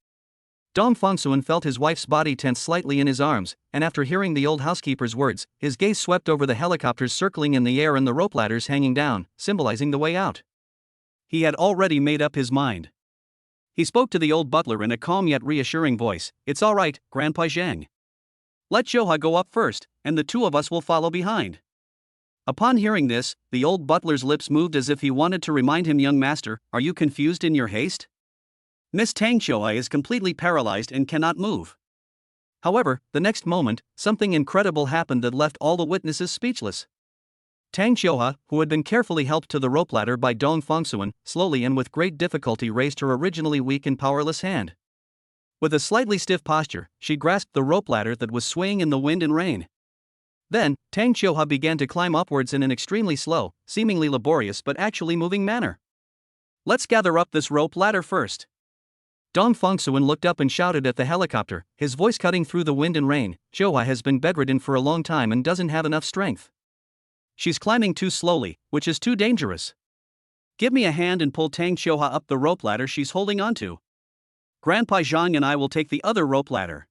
Dong Fangsuan felt his wife's body tense slightly in his arms, and after hearing the old housekeeper's words, his gaze swept over the helicopters circling in the air and the rope ladders hanging down, symbolizing the way out. He had already made up his mind. He spoke to the old butler in a calm yet reassuring voice. "It's all right, Grandpa Zhang. Let Xiuhua go up first, and the two of us will follow behind." Upon hearing this, the old butler's lips moved as if he wanted to remind him, "Young master, are you confused in your haste? Miss Tang Xiuhua is completely paralyzed and cannot move." However, the next moment, something incredible happened that left all the witnesses speechless. Tang Xiuhua, who had been carefully helped to the rope ladder by Dong Fangsuan, slowly and with great difficulty raised her originally weak and powerless hand. With a slightly stiff posture, she grasped the rope ladder that was swaying in the wind and rain. Then, Tang Xiuhua began to climb upwards in an extremely slow, seemingly laborious but actually moving manner. "Let's gather up this rope ladder first." Dong Fangsuan looked up and shouted at the helicopter, his voice cutting through the wind and rain. "Xiuhua has been bedridden for a long time and doesn't have enough strength. She's climbing too slowly, which is too dangerous. Give me a hand and pull Tang Xiuhua up the rope ladder she's holding onto. Grandpa Zhang and I will take the other rope ladder."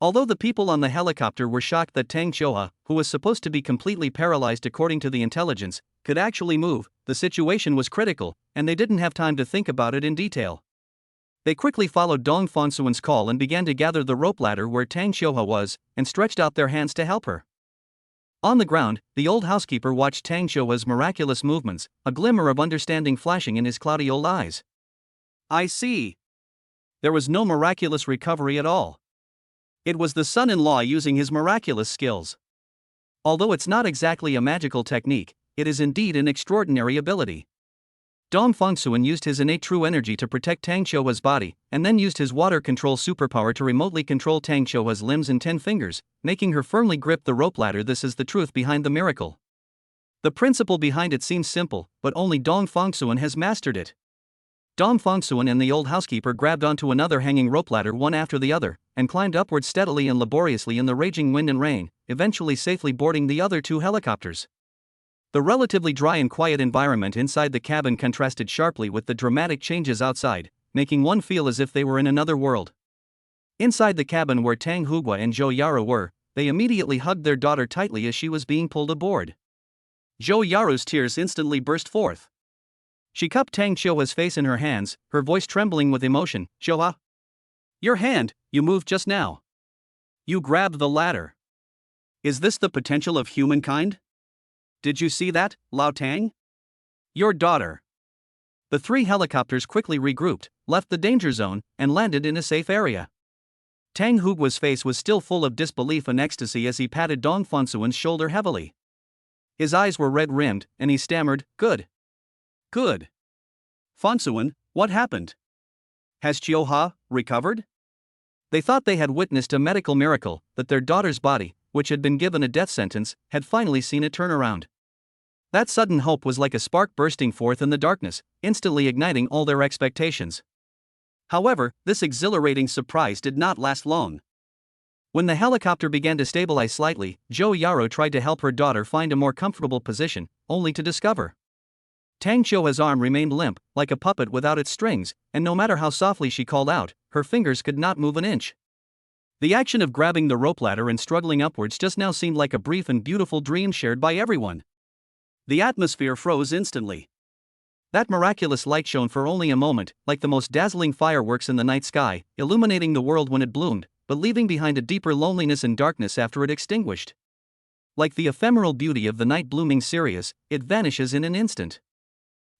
Although the people on the helicopter were shocked that Tang Xiuhua, who was supposed to be completely paralyzed according to the intelligence, could actually move, the situation was critical, and they didn't have time to think about it in detail. They quickly followed Dong Fangsuan's call and began to gather the rope ladder where Tang Xiuhua was, and stretched out their hands to help her. On the ground, the old housekeeper watched Tang Xiuhua's miraculous movements, a glimmer of understanding flashing in his cloudy old eyes. "I see. There was no miraculous recovery at all. It was the son-in-law using his miraculous skills. Although it's not exactly a magical technique, it is indeed an extraordinary ability." Dong Fangsuan used his innate true energy to protect Tang Xiuhua's body, and then used his water control superpower to remotely control Tang Xiuhua's limbs and 10 fingers, making her firmly grip the rope ladder. This is the truth behind the miracle. The principle behind it seems simple, but only Dong Fangsuan has mastered it. Dong Fangsuan and the old housekeeper grabbed onto another hanging rope ladder one after the other, and climbed upward steadily and laboriously in the raging wind and rain, eventually safely boarding the other two helicopters. The relatively dry and quiet environment inside the cabin contrasted sharply with the dramatic changes outside, making one feel as if they were in another world. Inside the cabin where Tang Hugua and Zhou Yaru were, they immediately hugged their daughter tightly as she was being pulled aboard. Zhou Yaru's tears instantly burst forth. She cupped Tang Xiuhua's face in her hands, her voice trembling with emotion. "Xiuhua, your hand, you moved just now. You grabbed the ladder. Is this the potential of humankind? Did you see that, Lao Tang? Your daughter." The three helicopters quickly regrouped, left the danger zone, and landed in a safe area. Tang Hugua's face was still full of disbelief and ecstasy as he patted Dong Fangsuan's shoulder heavily. His eyes were red-rimmed, and he stammered, "Good. Good. Fangsuan, what happened? Has Chiu-ha recovered?" They thought they had witnessed a medical miracle, that their daughter's body, which had been given a death sentence, had finally seen a turnaround. That sudden hope was like a spark bursting forth in the darkness, instantly igniting all their expectations. However, this exhilarating surprise did not last long. When the helicopter began to stabilize slightly, Zhou Yaro tried to help her daughter find a more comfortable position, only to discover Tang Qiuha's arm remained limp, like a puppet without its strings, and no matter how softly she called out, her fingers could not move an inch. The action of grabbing the rope ladder and struggling upwards just now seemed like a brief and beautiful dream shared by everyone. The atmosphere froze instantly. That miraculous light shone for only a moment, like the most dazzling fireworks in the night sky, illuminating the world when it bloomed, but leaving behind a deeper loneliness and darkness after it extinguished. Like the ephemeral beauty of the night blooming cereus, it vanishes in an instant.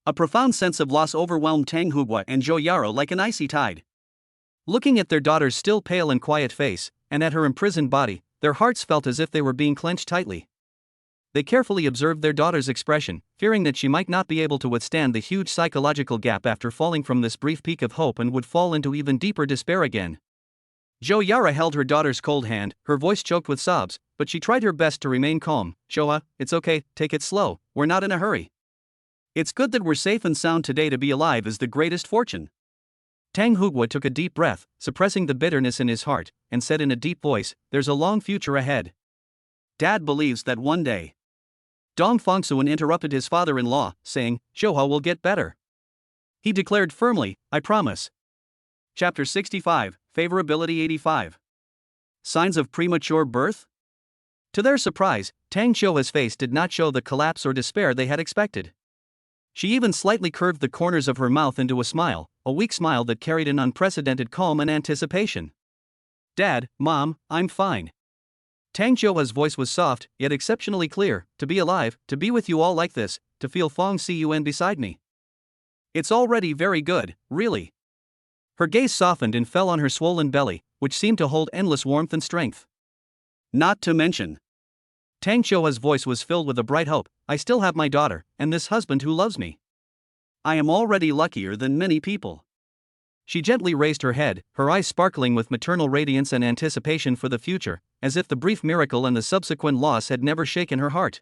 A profound sense of loss overwhelmed Tang Hugua and Zhou Yaro like an icy tide. Looking at their daughter's still pale and quiet face, and at her imprisoned body, their hearts felt as if they were being clenched tightly. They carefully observed their daughter's expression, fearing that she might not be able to withstand the huge psychological gap after falling from this brief peak of hope and would fall into even deeper despair again. Zhou Yara held her daughter's cold hand, her voice choked with sobs, but she tried her best to remain calm. "Qiuha, it's okay, take it slow, we're not in a hurry. It's good that we're safe and sound today. To be alive is the greatest fortune." Tang Hugua took a deep breath, suppressing the bitterness in his heart, and said in a deep voice, "There's a long future ahead. Dad believes that one day." Dong Fangsuan interrupted his father-in-law, saying, "Qiuha will get better." He declared firmly, "I promise." Chapter 65, Favorability 85. Signs of premature birth? To their surprise, Tang Qiuha's face did not show the collapse or despair they had expected. She even slightly curved the corners of her mouth into a weak smile that carried an unprecedented calm and anticipation. "Dad, Mom, I'm fine." Tang Qiuha's voice was soft, yet exceptionally clear. "To be alive, to be with you all like this, to feel Fang Cun beside me. It's already very good, really." Her gaze softened and fell on her swollen belly, which seemed to hold endless warmth and strength. "Not to mention." Tang Qiuha's voice was filled with a bright hope, "I still have my daughter, and this husband who loves me. I am already luckier than many people." She gently raised her head, her eyes sparkling with maternal radiance and anticipation for the future, as if the brief miracle and the subsequent loss had never shaken her heart.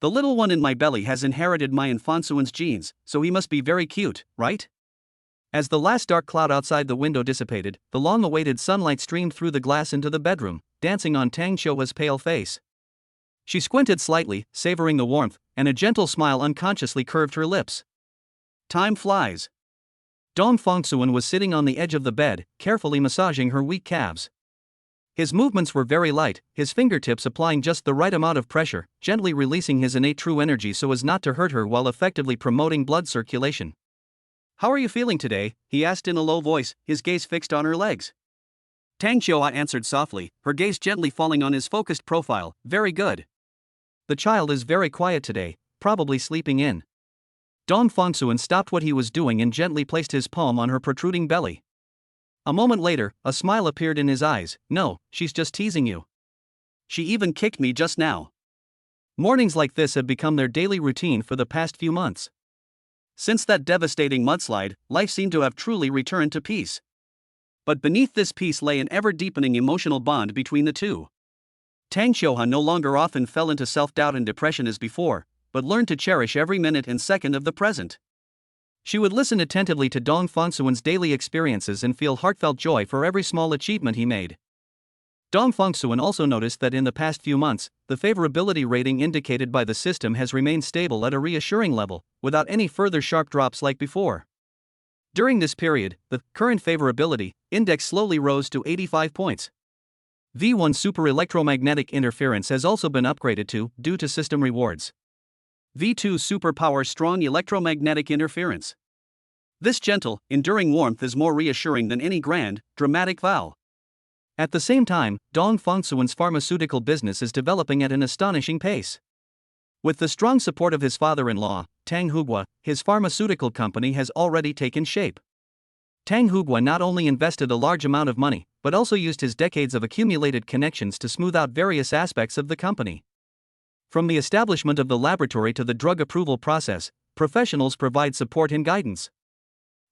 "The little one in my belly has inherited my and Fangsuan's genes, so he must be very cute, right?" As the last dark cloud outside the window dissipated, the long-awaited sunlight streamed through the glass into the bedroom, dancing on Tang Qiuha's pale face. She squinted slightly, savoring the warmth, and a gentle smile unconsciously curved her lips. Time flies. Dong Fangsuan was sitting on the edge of the bed, carefully massaging her weak calves. His movements were very light, his fingertips applying just the right amount of pressure, gently releasing his innate true energy so as not to hurt her while effectively promoting blood circulation. "How are you feeling today?" he asked in a low voice, his gaze fixed on her legs. Tang Qiuha answered softly, her gaze gently falling on his focused profile, "Very good. The child is very quiet today, probably sleeping in." Dong Fangsuan stopped what he was doing and gently placed his palm on her protruding belly. A moment later, a smile appeared in his eyes. "No, she's just teasing you. She even kicked me just now." Mornings like this have become their daily routine for the past few months. Since that devastating mudslide, life seemed to have truly returned to peace. But beneath this peace lay an ever-deepening emotional bond between the two. Tang Qiuha no longer often fell into self-doubt and depression as before, but learned to cherish every minute and second of the present. She would listen attentively to Dong Fangsuan's daily experiences and feel heartfelt joy for every small achievement he made. Dong Fangsuan also noticed that in the past few months, the favorability rating indicated by the system has remained stable at a reassuring level, without any further sharp drops like before. During this period, the current favorability index slowly rose to 85 points. V1 super electromagnetic interference has also been upgraded to, due to system rewards. V2 superpower strong electromagnetic interference. This gentle, enduring warmth is more reassuring than any grand, dramatic vow. At the same time, Dong Fangsuan's pharmaceutical business is developing at an astonishing pace. With the strong support of his father-in-law, Tang Hugua, his pharmaceutical company has already taken shape. Tang Hugua not only invested a large amount of money, but also used his decades of accumulated connections to smooth out various aspects of the company. From the establishment of the laboratory to the drug approval process, professionals provide support and guidance.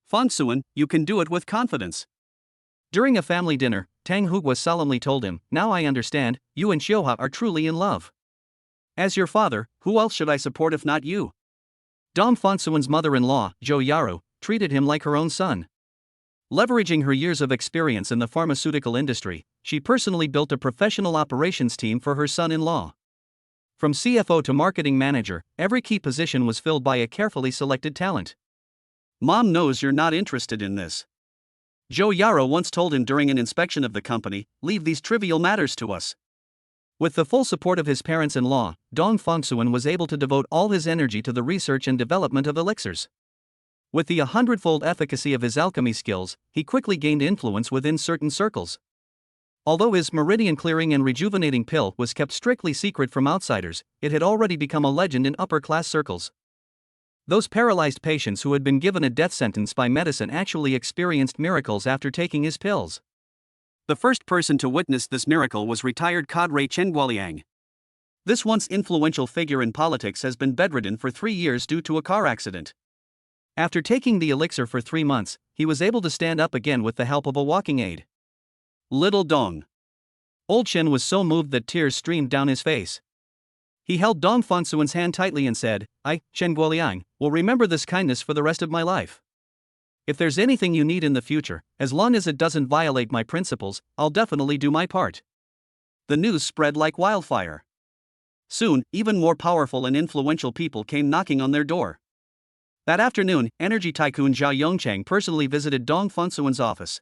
Fangsuan, you can do it with confidence. During a family dinner, Tang Hugua solemnly told him, "Now I understand, you and Xiuhua are truly in love. As your father, who else should I support if not you?" Dong Fangsuan's mother-in-law, Zhou Yaru, treated him like her own son. Leveraging her years of experience in the pharmaceutical industry, she personally built a professional operations team for her son-in-law. From CFO to marketing manager, every key position was filled by a carefully selected talent. "Mom knows you're not interested in this," Zhou Yaro once told him during an inspection of the company. "Leave these trivial matters to us." With the full support of his parents-in-law, Dong Fangsuan was able to devote all his energy to the research and development of elixirs. With the 100-fold efficacy of his alchemy skills, he quickly gained influence within certain circles. Although his meridian-clearing and rejuvenating pill was kept strictly secret from outsiders, it had already become a legend in upper-class circles. Those paralyzed patients who had been given a death sentence by medicine actually experienced miracles after taking his pills. The first person to witness this miracle was retired cadre Chen Guoliang. This once influential figure in politics has been bedridden for 3 years due to a car accident. After taking the elixir for 3 months, he was able to stand up again with the help of a walking aid. Little Dong. Old Chen was so moved that tears streamed down his face. He held Dong Fangsuan's hand tightly and said, "I, Chen Guoliang, will remember this kindness for the rest of my life. If there's anything you need in the future, as long as it doesn't violate my principles, I'll definitely do my part." The news spread like wildfire. Soon, even more powerful and influential people came knocking on their door. That afternoon, energy tycoon Zhao Yongchang personally visited Dong Fangsuan's office.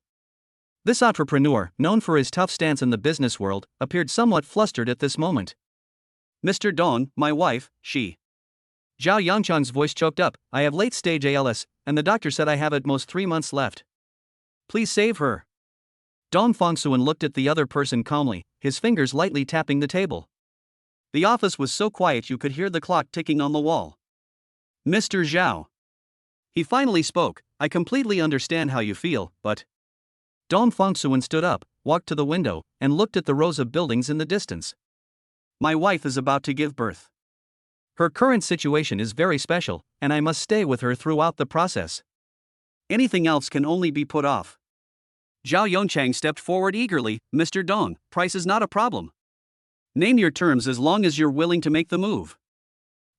This entrepreneur, known for his tough stance in the business world, appeared somewhat flustered at this moment. "Mr. Dong, my wife, she..." Zhao Yongchang's voice choked up. "I have late-stage ALS, and the doctor said I have at most 3 months left. Please save her." Dong Fangsuan looked at the other person calmly, his fingers lightly tapping the table. The office was so quiet you could hear the clock ticking on the wall. "Mr. Zhao." He finally spoke, "I completely understand how you feel, but..." Dong Fangsuan stood up, walked to the window, and looked at the rows of buildings in the distance. "My wife is about to give birth. Her current situation is very special, and I must stay with her throughout the process. Anything else can only be put off." Zhao Yongchang stepped forward eagerly. "Mr. Dong, price is not a problem. Name your terms as long as you're willing to make the move."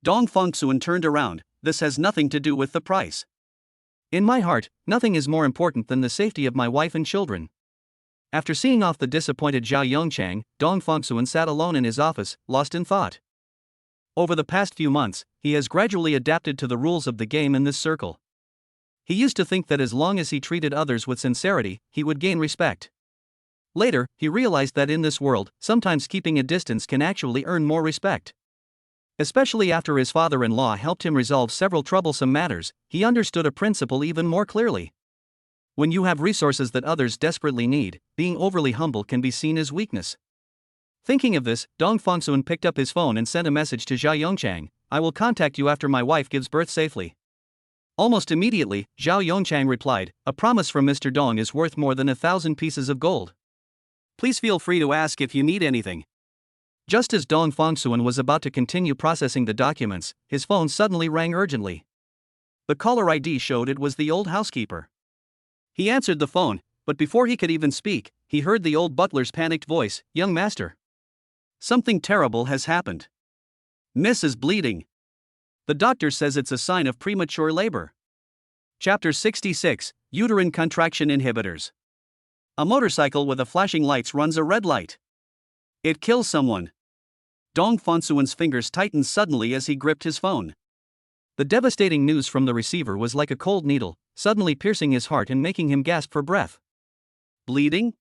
Dong Fangsuan turned around. "This has nothing to do with the price. In my heart, nothing is more important than the safety of my wife and children." After seeing off the disappointed Zhao Yongchang, Dong Fangsuan sat alone in his office, lost in thought. Over the past few months, he has gradually adapted to the rules of the game in this circle. He used to think that as long as he treated others with sincerity, he would gain respect. Later, he realized that in this world, sometimes keeping a distance can actually earn more respect. Especially after his father-in-law helped him resolve several troublesome matters, he understood a principle even more clearly. When you have resources that others desperately need, being overly humble can be seen as weakness. Thinking of this, Dong Fangsuan picked up his phone and sent a message to Zhao Yongchang. "I will contact you after my wife gives birth safely." Almost immediately, Zhao Yongchang replied, "A promise from Mr. Dong is worth more than 1,000 pieces of gold. Please feel free to ask if you need anything." Just as Dong Fangsuan was about to continue processing the documents, his phone suddenly rang urgently. The caller ID showed it was the old housekeeper. He answered the phone, but before he could even speak, he heard the old butler's panicked voice, "Young master. Something terrible has happened. Miss is bleeding. The doctor says it's a sign of premature labor." Chapter 66, Uterine Contraction Inhibitors. A motorcycle with a flashing lights runs a red light. It kills someone. Dong Fangsuan's fingers tightened suddenly as he gripped his phone. The devastating news from the receiver was like a cold needle, suddenly piercing his heart and making him gasp for breath. Bleeding?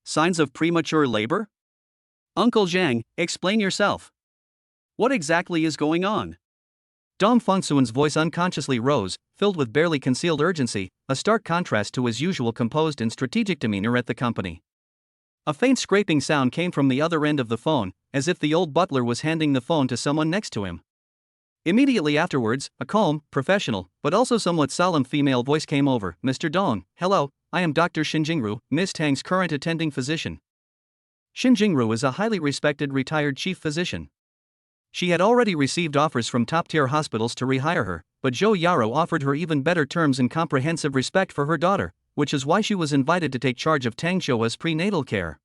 Signs of premature labor? Uncle Zhang, explain yourself. What exactly is going on? Dong Fangsuan's voice unconsciously rose, filled with barely concealed urgency, a stark contrast to his usual composed and strategic demeanor at the company. A faint scraping sound came from the other end of the phone, as if the old butler was handing the phone to someone next to him. Immediately afterwards, a calm, professional, but also somewhat solemn female voice came over. Mr. Dong, hello, I am Dr. Shin Jingru, Ms. Tang's current attending physician. Shin Jingru is a highly respected retired chief physician. She had already received offers from top-tier hospitals to rehire her, but Zhou Yaro offered her even better terms and comprehensive respect for her daughter, which is why she was invited to take charge of Tang Xiuhua's prenatal care.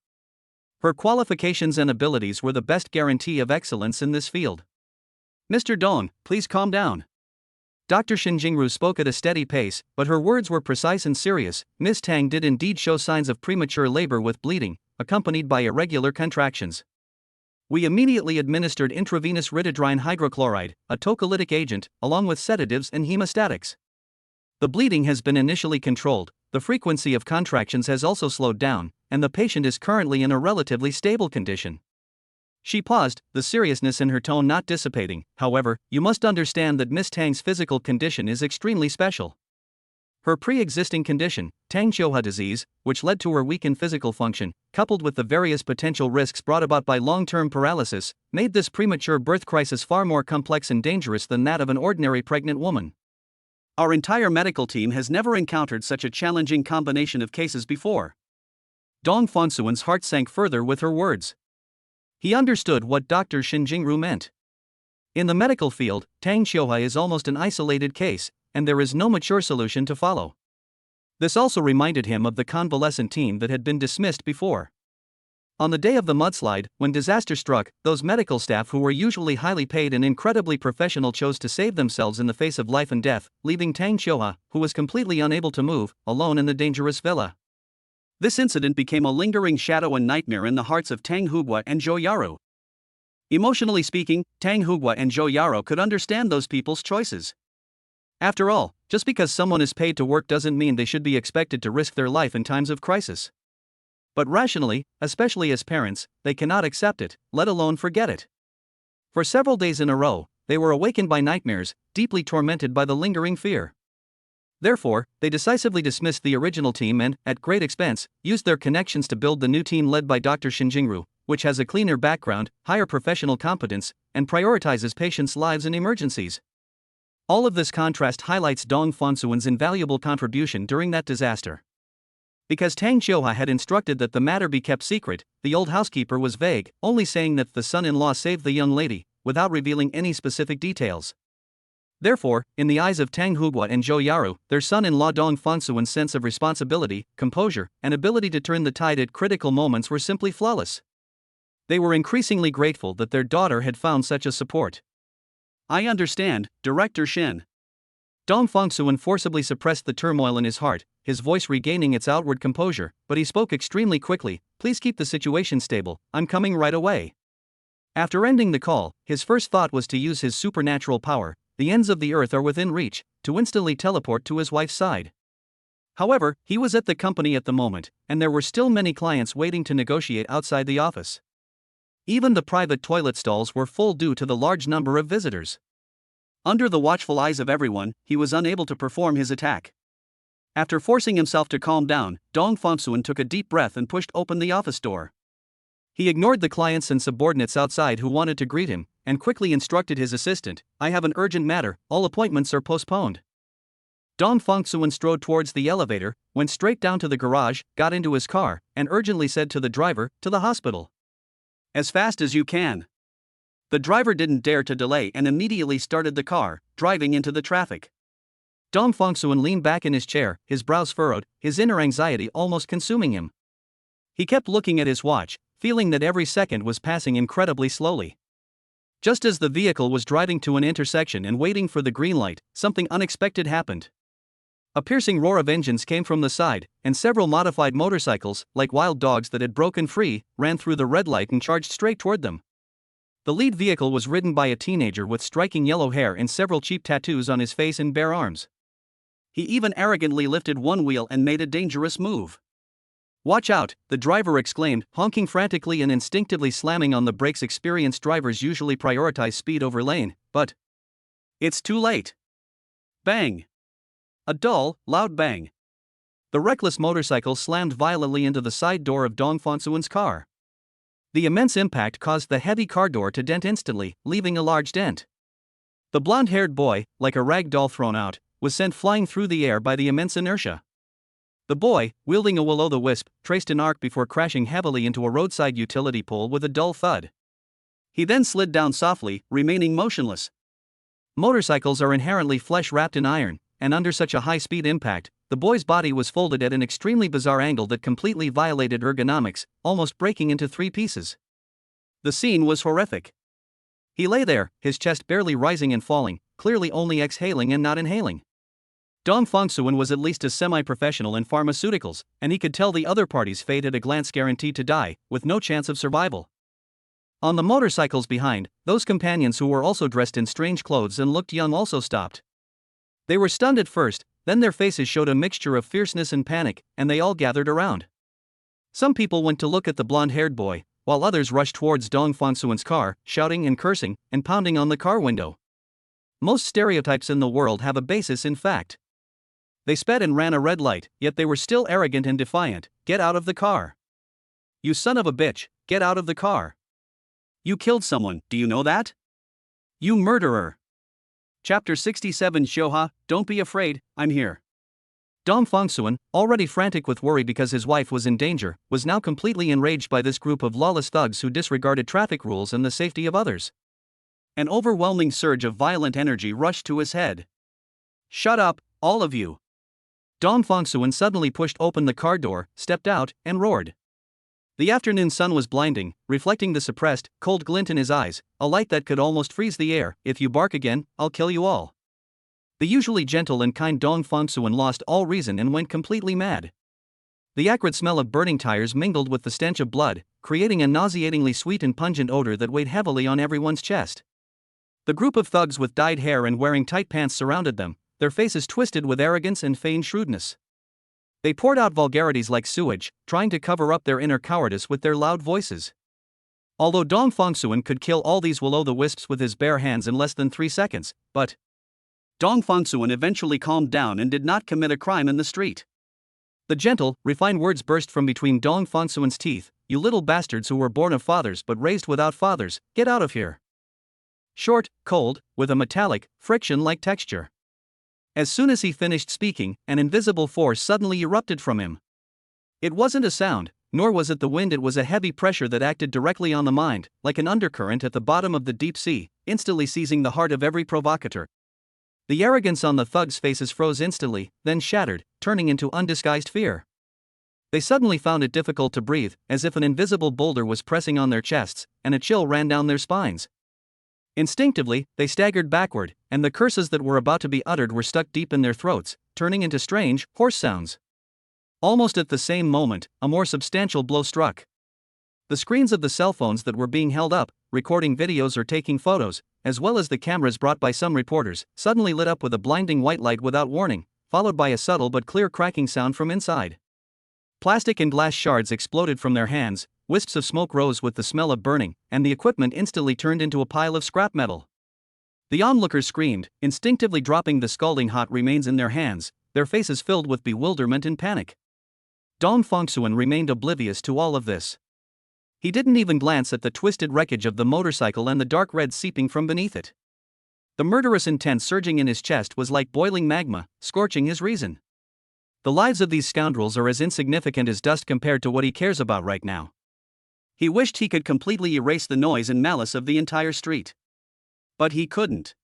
Her qualifications and abilities were the best guarantee of excellence in this field. Mr. Dong, please calm down. Dr. Shin Jingru spoke at a steady pace, but her words were precise and serious. Ms. Tang did indeed show signs of premature labor with bleeding, accompanied by irregular contractions. We immediately administered intravenous ritidrine hydrochloride, a tocolytic agent, along with sedatives and hemostatics. The bleeding has been initially controlled, the frequency of contractions has also slowed down, and the patient is currently in a relatively stable condition. She paused, the seriousness in her tone not dissipating. However, you must understand that Miss Tang's physical condition is extremely special. Her pre-existing condition, Tang Xiuhua disease, which led to her weakened physical function, coupled with the various potential risks brought about by long-term paralysis, made this premature birth crisis far more complex and dangerous than that of an ordinary pregnant woman. Our entire medical team has never encountered such a challenging combination of cases before. Dong Fangsuan's heart sank further with her words. He understood what Dr. Shin Jingru meant. In the medical field, Tang Xiuhua is almost an isolated case, and there is no mature solution to follow. This also reminded him of the convalescent team that had been dismissed before. On the day of the mudslide, when disaster struck, those medical staff who were usually highly paid and incredibly professional chose to save themselves in the face of life and death, leaving Tang Xiuhua, who was completely unable to move, alone in the dangerous villa. This incident became a lingering shadow and nightmare in the hearts of Tang Hugua and Zhou Yaro. Emotionally speaking, Tang Hugua and Zhou Yaro could understand those people's choices. After all, just because someone is paid to work doesn't mean they should be expected to risk their life in times of crisis. But rationally, especially as parents, they cannot accept it, let alone forget it. For several days in a row, they were awakened by nightmares, deeply tormented by the lingering fear. Therefore, they decisively dismissed the original team and, at great expense, used their connections to build the new team led by Dr. Shin Jingru, which has a cleaner background, higher professional competence, and prioritizes patients' lives in emergencies. All of this contrast highlights Dong Fangsuan's invaluable contribution during that disaster. Because Tang Xiuhua had instructed that the matter be kept secret, the old housekeeper was vague, only saying that the son-in-law saved the young lady, without revealing any specific details. Therefore, in the eyes of Tang Hugua and Zhou Yaro, their son-in-law Dong Fangsuan's sense of responsibility, composure, and ability to turn the tide at critical moments were simply flawless. They were increasingly grateful that their daughter had found such a support. I understand, Director Shin. Dong Fangsuan forcibly suppressed the turmoil in his heart, his voice regaining its outward composure, but he spoke extremely quickly. Please keep the situation stable, I'm coming right away. After ending the call, his first thought was to use his supernatural power, the ends of the earth are within reach, to instantly teleport to his wife's side. However, he was at the company at the moment, and there were still many clients waiting to negotiate outside the office. Even the private toilet stalls were full due to the large number of visitors. Under the watchful eyes of everyone, he was unable to perform his attack. After forcing himself to calm down, Dong Fangsuan took a deep breath and pushed open the office door. He ignored the clients and subordinates outside who wanted to greet him, and quickly instructed his assistant, I have an urgent matter, all appointments are postponed. Dong Fangsuan strode towards the elevator, went straight down to the garage, got into his car, and urgently said to the driver, to the hospital. As fast as you can. The driver didn't dare to delay and immediately started the car, driving into the traffic. Dong Fangsuan leaned back in his chair, his brows furrowed, his inner anxiety almost consuming him. He kept looking at his watch, feeling that every second was passing incredibly slowly. Just as the vehicle was driving to an intersection and waiting for the green light, something unexpected happened. A piercing roar of engines came from the side, and several modified motorcycles, like wild dogs that had broken free, ran through the red light and charged straight toward them. The lead vehicle was ridden by a teenager with striking yellow hair and several cheap tattoos on his face and bare arms. He even arrogantly lifted one wheel and made a dangerous move. Watch out, the driver exclaimed, honking frantically and instinctively slamming on the brakes. Experienced drivers usually prioritize speed over lane, but it's too late. Bang! A dull, loud bang. The reckless motorcycle slammed violently into the side door of Dong Fangsuan's car. The immense impact caused the heavy car door to dent instantly, leaving a large dent. The blonde-haired boy, like a rag doll thrown out, was sent flying through the air by the immense inertia. The boy, wielding a will-o'-the-wisp, traced an arc before crashing heavily into a roadside utility pole with a dull thud. He then slid down softly, remaining motionless. Motorcycles are inherently flesh-wrapped in iron, and under such a high-speed impact, the boy's body was folded at an extremely bizarre angle that completely violated ergonomics, almost breaking into 3 pieces. The scene was horrific. He lay there, his chest barely rising and falling, clearly only exhaling and not inhaling. Dong Fongsuan was at least a semi-professional in pharmaceuticals, and he could tell the other party's fate at a glance, guaranteed to die, with no chance of survival. On the motorcycles behind, those companions who were also dressed in strange clothes and looked young also stopped. They were stunned at first, then their faces showed a mixture of fierceness and panic, and they all gathered around. Some people went to look at the blonde-haired boy, while others rushed towards Dong Fongsuan's car, shouting and cursing, and pounding on the car window. Most stereotypes in the world have a basis in fact. They sped and ran a red light, yet they were still arrogant and defiant. Get out of the car. You son of a bitch, get out of the car. You killed someone, do you know that? You murderer. Chapter 67 Shoha, don't be afraid, I'm here. Dong Fongsuan, already frantic with worry because his wife was in danger, was now completely enraged by this group of lawless thugs who disregarded traffic rules and the safety of others. An overwhelming surge of violent energy rushed to his head. Shut up, all of you. Dong Fongsuan suddenly pushed open the car door, stepped out, and roared. The afternoon sun was blinding, reflecting the suppressed, cold glint in his eyes, a light that could almost freeze the air. If you bark again, I'll kill you all. The usually gentle and kind Dong Fongsuan lost all reason and went completely mad. The acrid smell of burning tires mingled with the stench of blood, creating a nauseatingly sweet and pungent odor that weighed heavily on everyone's chest. The group of thugs with dyed hair and wearing tight pants surrounded them, their faces twisted with arrogance and feigned shrewdness. They poured out vulgarities like sewage, trying to cover up their inner cowardice with their loud voices. Although Dong Fongsuan could kill all these will-o'-the-wisps with his bare hands in less than 3 seconds, but Dong Fongsuan eventually calmed down and did not commit a crime in the street. The gentle, refined words burst from between Dong Fongsuan's teeth. You little bastards who were born of fathers but raised without fathers, get out of here. Short, cold, with a metallic, friction-like texture. As soon as he finished speaking, an invisible force suddenly erupted from him. It wasn't a sound, nor was it the wind, it was a heavy pressure that acted directly on the mind, like an undercurrent at the bottom of the deep sea, instantly seizing the heart of every provocateur. The arrogance on the thugs' faces froze instantly, then shattered, turning into undisguised fear. They suddenly found it difficult to breathe, as if an invisible boulder was pressing on their chests, and a chill ran down their spines. Instinctively, they staggered backward, and the curses that were about to be uttered were stuck deep in their throats, turning into strange, hoarse sounds. Almost at the same moment, a more substantial blow struck. The screens of the cell phones that were being held up, recording videos or taking photos, as well as the cameras brought by some reporters, suddenly lit up with a blinding white light without warning, followed by a subtle but clear cracking sound from inside. Plastic and glass shards exploded from their hands, wisps of smoke rose with the smell of burning, and the equipment instantly turned into a pile of scrap metal. The onlookers screamed, instinctively dropping the scalding hot remains in their hands, their faces filled with bewilderment and panic. Dong Fongsuan remained oblivious to all of this. He didn't even glance at the twisted wreckage of the motorcycle and the dark red seeping from beneath it. The murderous intent surging in his chest was like boiling magma, scorching his reason. The lives of these scoundrels are as insignificant as dust compared to what he cares about right now. He wished he could completely erase the noise and malice of the entire street. But he couldn't.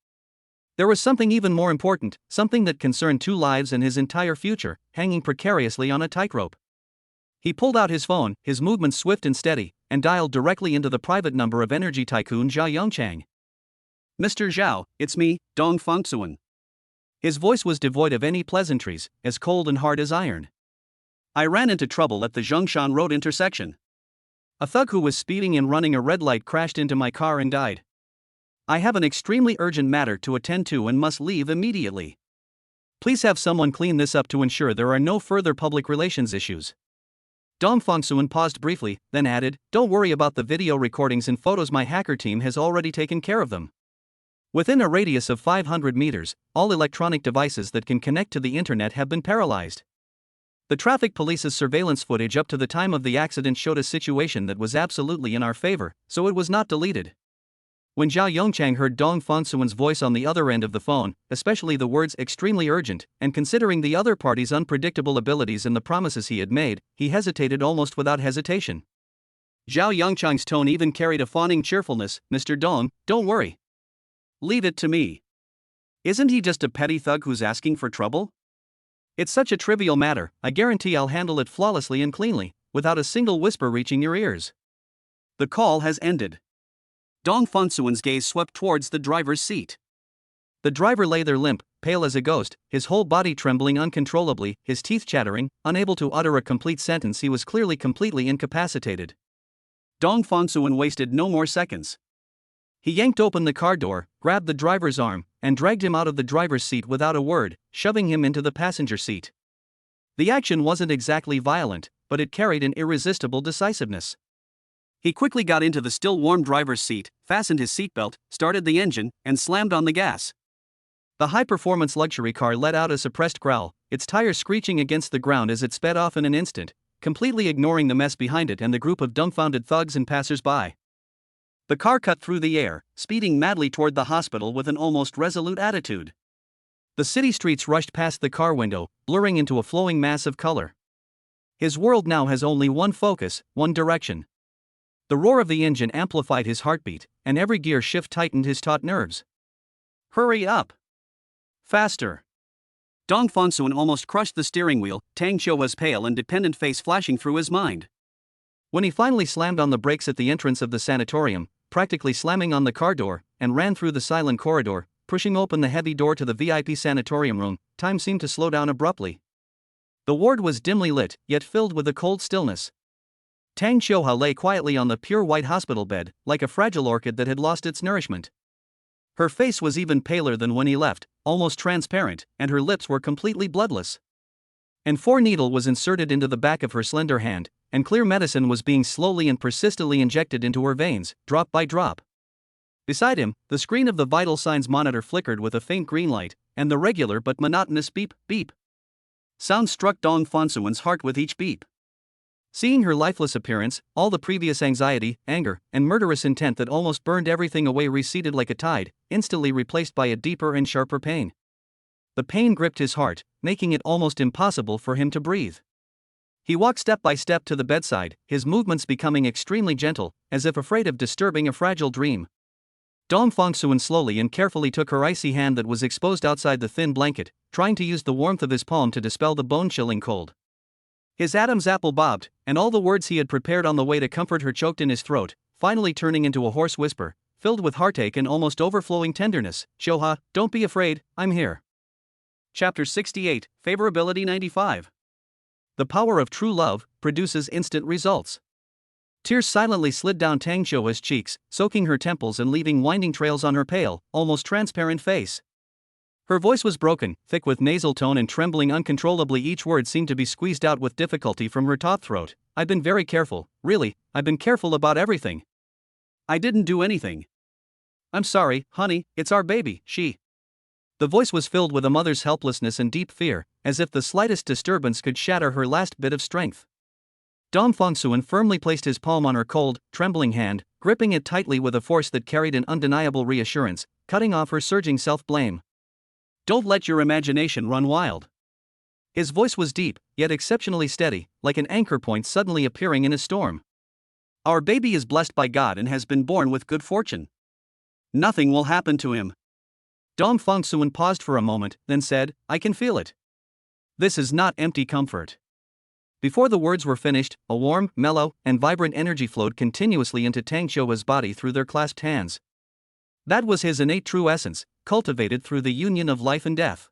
There was something even more important, something that concerned 2 lives and his entire future, hanging precariously on a tightrope. He pulled out his phone, his movements swift and steady, and dialed directly into the private number of energy tycoon Zhao Yongchang. Mr. Zhao, it's me, Dong Fongsuan. His voice was devoid of any pleasantries, as cold and hard as iron. I ran into trouble at the Zhongshan Road intersection. A thug who was speeding and running a red light crashed into my car and died. I have an extremely urgent matter to attend to and must leave immediately. Please have someone clean this up to ensure there are no further public relations issues. Dong Fongsuan paused briefly, then added, don't worry about the video recordings and photos, my hacker team has already taken care of them. Within a radius of 500 meters, all electronic devices that can connect to the internet have been paralyzed. The traffic police's surveillance footage up to the time of the accident showed a situation that was absolutely in our favor, so it was not deleted. When Zhao Yongchang heard Dong Fangsuan's voice on the other end of the phone, especially the words extremely urgent, and considering the other party's unpredictable abilities and the promises he had made, he hesitated almost without hesitation. Zhao Yongchang's tone even carried a fawning cheerfulness. "Mr. Dong, don't worry. Leave it to me. Isn't he just a petty thug who's asking for trouble? It's such a trivial matter, I guarantee I'll handle it flawlessly and cleanly, without a single whisper reaching your ears." The call has ended. Dong Fangsuan's gaze swept towards the driver's seat. The driver lay there limp, pale as a ghost, his whole body trembling uncontrollably, his teeth chattering, unable to utter a complete sentence. He was clearly completely incapacitated. Dong Fangsuan wasted no more seconds. He yanked open the car door, grabbed the driver's arm, and dragged him out of the driver's seat without a word, shoving him into the passenger seat. The action wasn't exactly violent, but it carried an irresistible decisiveness. He quickly got into the still warm driver's seat, fastened his seatbelt, started the engine, and slammed on the gas. The high-performance luxury car let out a suppressed growl, its tires screeching against the ground as it sped off in an instant, completely ignoring the mess behind it and the group of dumbfounded thugs and passers-by. The car cut through the air, speeding madly toward the hospital with an almost resolute attitude. The city streets rushed past the car window, blurring into a flowing mass of color. His world now has only one focus, one direction. The roar of the engine amplified his heartbeat, and every gear shift tightened his taut nerves. "Hurry up! Faster!" Dong Fangsuan almost crushed the steering wheel, Tang Qiuhua's pale and dependent face flashing through his mind. When he finally slammed on the brakes at the entrance of the sanatorium, practically slamming on the car door, and ran through the silent corridor, pushing open the heavy door to the VIP sanatorium room, time seemed to slow down abruptly. The ward was dimly lit, yet filled with a cold stillness. Tang Qiuhua lay quietly on the pure white hospital bed, like a fragile orchid that had lost its nourishment. Her face was even paler than when he left, almost transparent, and her lips were completely bloodless. An 4 needle was inserted into the back of her slender hand, and clear medicine was being slowly and persistently injected into her veins, drop by drop. Beside him, the screen of the vital signs monitor flickered with a faint green light, and the regular but monotonous beep, beep sound struck Dong Fangsuan's heart with each beep. Seeing her lifeless appearance, all the previous anxiety, anger, and murderous intent that almost burned everything away receded like a tide, instantly replaced by a deeper and sharper pain. The pain gripped his heart, making it almost impossible for him to breathe. He walked step by step to the bedside, his movements becoming extremely gentle, as if afraid of disturbing a fragile dream. Dong Fangsuan slowly and carefully took her icy hand that was exposed outside the thin blanket, trying to use the warmth of his palm to dispel the bone-chilling cold. His Adam's apple bobbed, and all the words he had prepared on the way to comfort her choked in his throat, finally turning into a hoarse whisper, filled with heartache and almost overflowing tenderness. "Qiuhua, don't be afraid, I'm here." Chapter 68, Favorability 95. The power of true love produces instant results. Tears silently slid down Tang Qiuhua's cheeks, soaking her temples and leaving winding trails on her pale, almost transparent face. Her voice was broken, thick with nasal tone and trembling uncontrollably. Each word seemed to be squeezed out with difficulty from her taut throat. "I've been very careful, really, I've been careful about everything. I didn't do anything. I'm sorry, honey, it's our baby, she." The voice was filled with a mother's helplessness and deep fear, as if the slightest disturbance could shatter her last bit of strength. Dong Fangsuan firmly placed his palm on her cold, trembling hand, gripping it tightly with a force that carried an undeniable reassurance, cutting off her surging self-blame. "Don't let your imagination run wild." His voice was deep, yet exceptionally steady, like an anchor point suddenly appearing in a storm. "Our baby is blessed by God and has been born with good fortune. Nothing will happen to him." Dong Fangsuan paused for a moment, then said, "I can feel it. This is not empty comfort." Before the words were finished, a warm, mellow, and vibrant energy flowed continuously into Tang Qiuhua's body through their clasped hands. That was his innate true essence, cultivated through the union of life and death.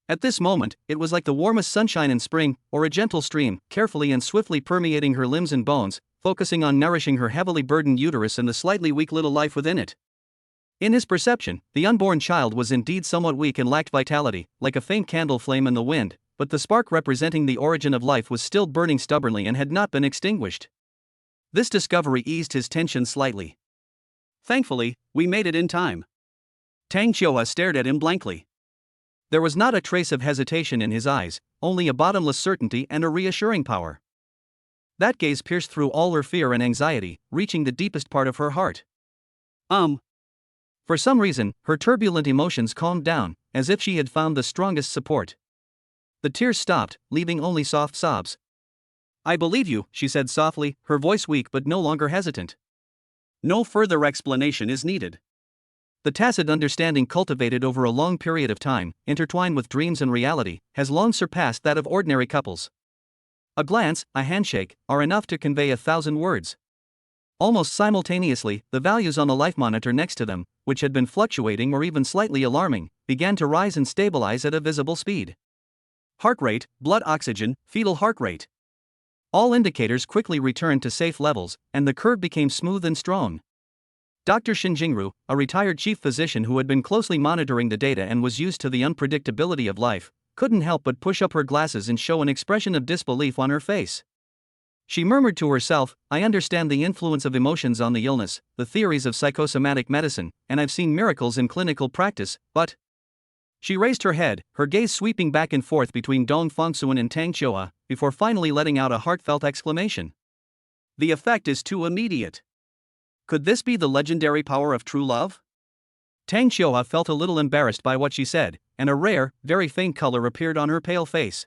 At this moment, it was like the warmest sunshine in spring, or a gentle stream, carefully and swiftly permeating her limbs and bones, focusing on nourishing her heavily burdened uterus and the slightly weak little life within it. In his perception, the unborn child was indeed somewhat weak and lacked vitality, like a faint candle flame in the wind, but the spark representing the origin of life was still burning stubbornly and had not been extinguished. This discovery eased his tension slightly. "Thankfully, we made it in time." Tang Qiuhua stared at him blankly. There was not a trace of hesitation in his eyes, only a bottomless certainty and a reassuring power. That gaze pierced through all her fear and anxiety, reaching the deepest part of her heart. For some reason, her turbulent emotions calmed down, as if she had found the strongest support. The tears stopped, leaving only soft sobs. "I believe you," she said softly, her voice weak but no longer hesitant. "No further explanation is needed." The tacit understanding cultivated over a long period of time, intertwined with dreams and reality, has long surpassed that of ordinary couples. A glance, a handshake, are enough to convey 1,000 words. Almost simultaneously, the values on the life monitor next to them, which had been fluctuating or even slightly alarming, began to rise and stabilize at a visible speed. Heart rate, blood oxygen, fetal heart rate. All indicators quickly returned to safe levels, and the curve became smooth and strong. Dr. Shinjingru, a retired chief physician who had been closely monitoring the data and was used to the unpredictability of life, couldn't help but push up her glasses and show an expression of disbelief on her face. She murmured to herself, "I understand the influence of emotions on the illness, the theories of psychosomatic medicine, and I've seen miracles in clinical practice, but..." She raised her head, her gaze sweeping back and forth between Dong Fongsuan and Tang Qiuhua, before finally letting out a heartfelt exclamation. "The effect is too immediate. Could this be the legendary power of true love?" Tang Qiuhua felt a little embarrassed by what she said, and a rare, very faint color appeared on her pale face.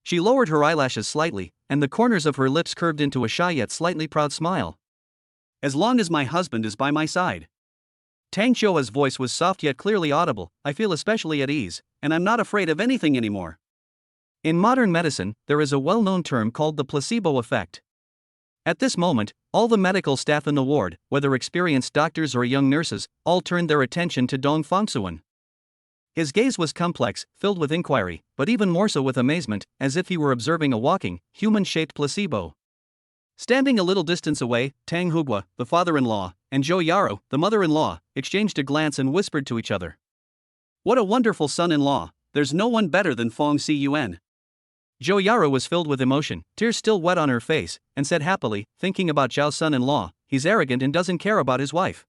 She lowered her eyelashes slightly, and the corners of her lips curved into a shy yet slightly proud smile. "As long as my husband is by my side." Tang Qiuhua's voice was soft yet clearly audible. "I feel especially at ease, and I'm not afraid of anything anymore." In modern medicine, there is a well-known term called the placebo effect. At this moment, all the medical staff in the ward, whether experienced doctors or young nurses, all turned their attention to Dong Fongsuan. His gaze was complex, filled with inquiry, but even more so with amazement, as if he were observing a walking, human-shaped placebo. Standing a little distance away, Tang Hugua, the father-in-law, and Zhou Yaro, the mother-in-law, exchanged a glance and whispered to each other. "What a wonderful son-in-law, there's no one better than Fong Cun." Zhou Yaro was filled with emotion, tears still wet on her face, and said happily, thinking about Zhao's son-in-law, "He's arrogant and doesn't care about his wife.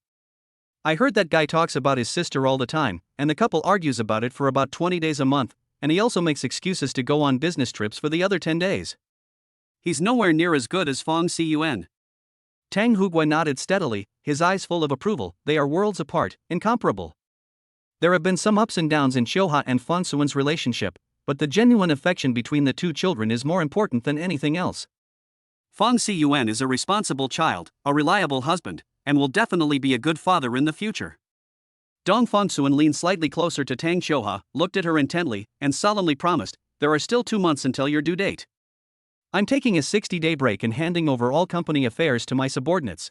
I heard that guy talks about his sister all the time, and the couple argues about it for about 20 days a month, and he also makes excuses to go on business trips for the other 10 days. He's nowhere near as good as Fong Cun." Tang Hugua nodded steadily, his eyes full of approval. "They are worlds apart, incomparable. There have been some ups and downs in Qiuhua and Fongsuan's relationship, but the genuine affection between the two children is more important than anything else. Fong Cun is a responsible child, a reliable husband, and will definitely be a good father in the future." Dong Fongsuan leaned slightly closer to Tang Qiuhua, looked at her intently, and solemnly promised, "There are still 2 months until your due date. I'm taking a 60-day break and handing over all company affairs to my subordinates.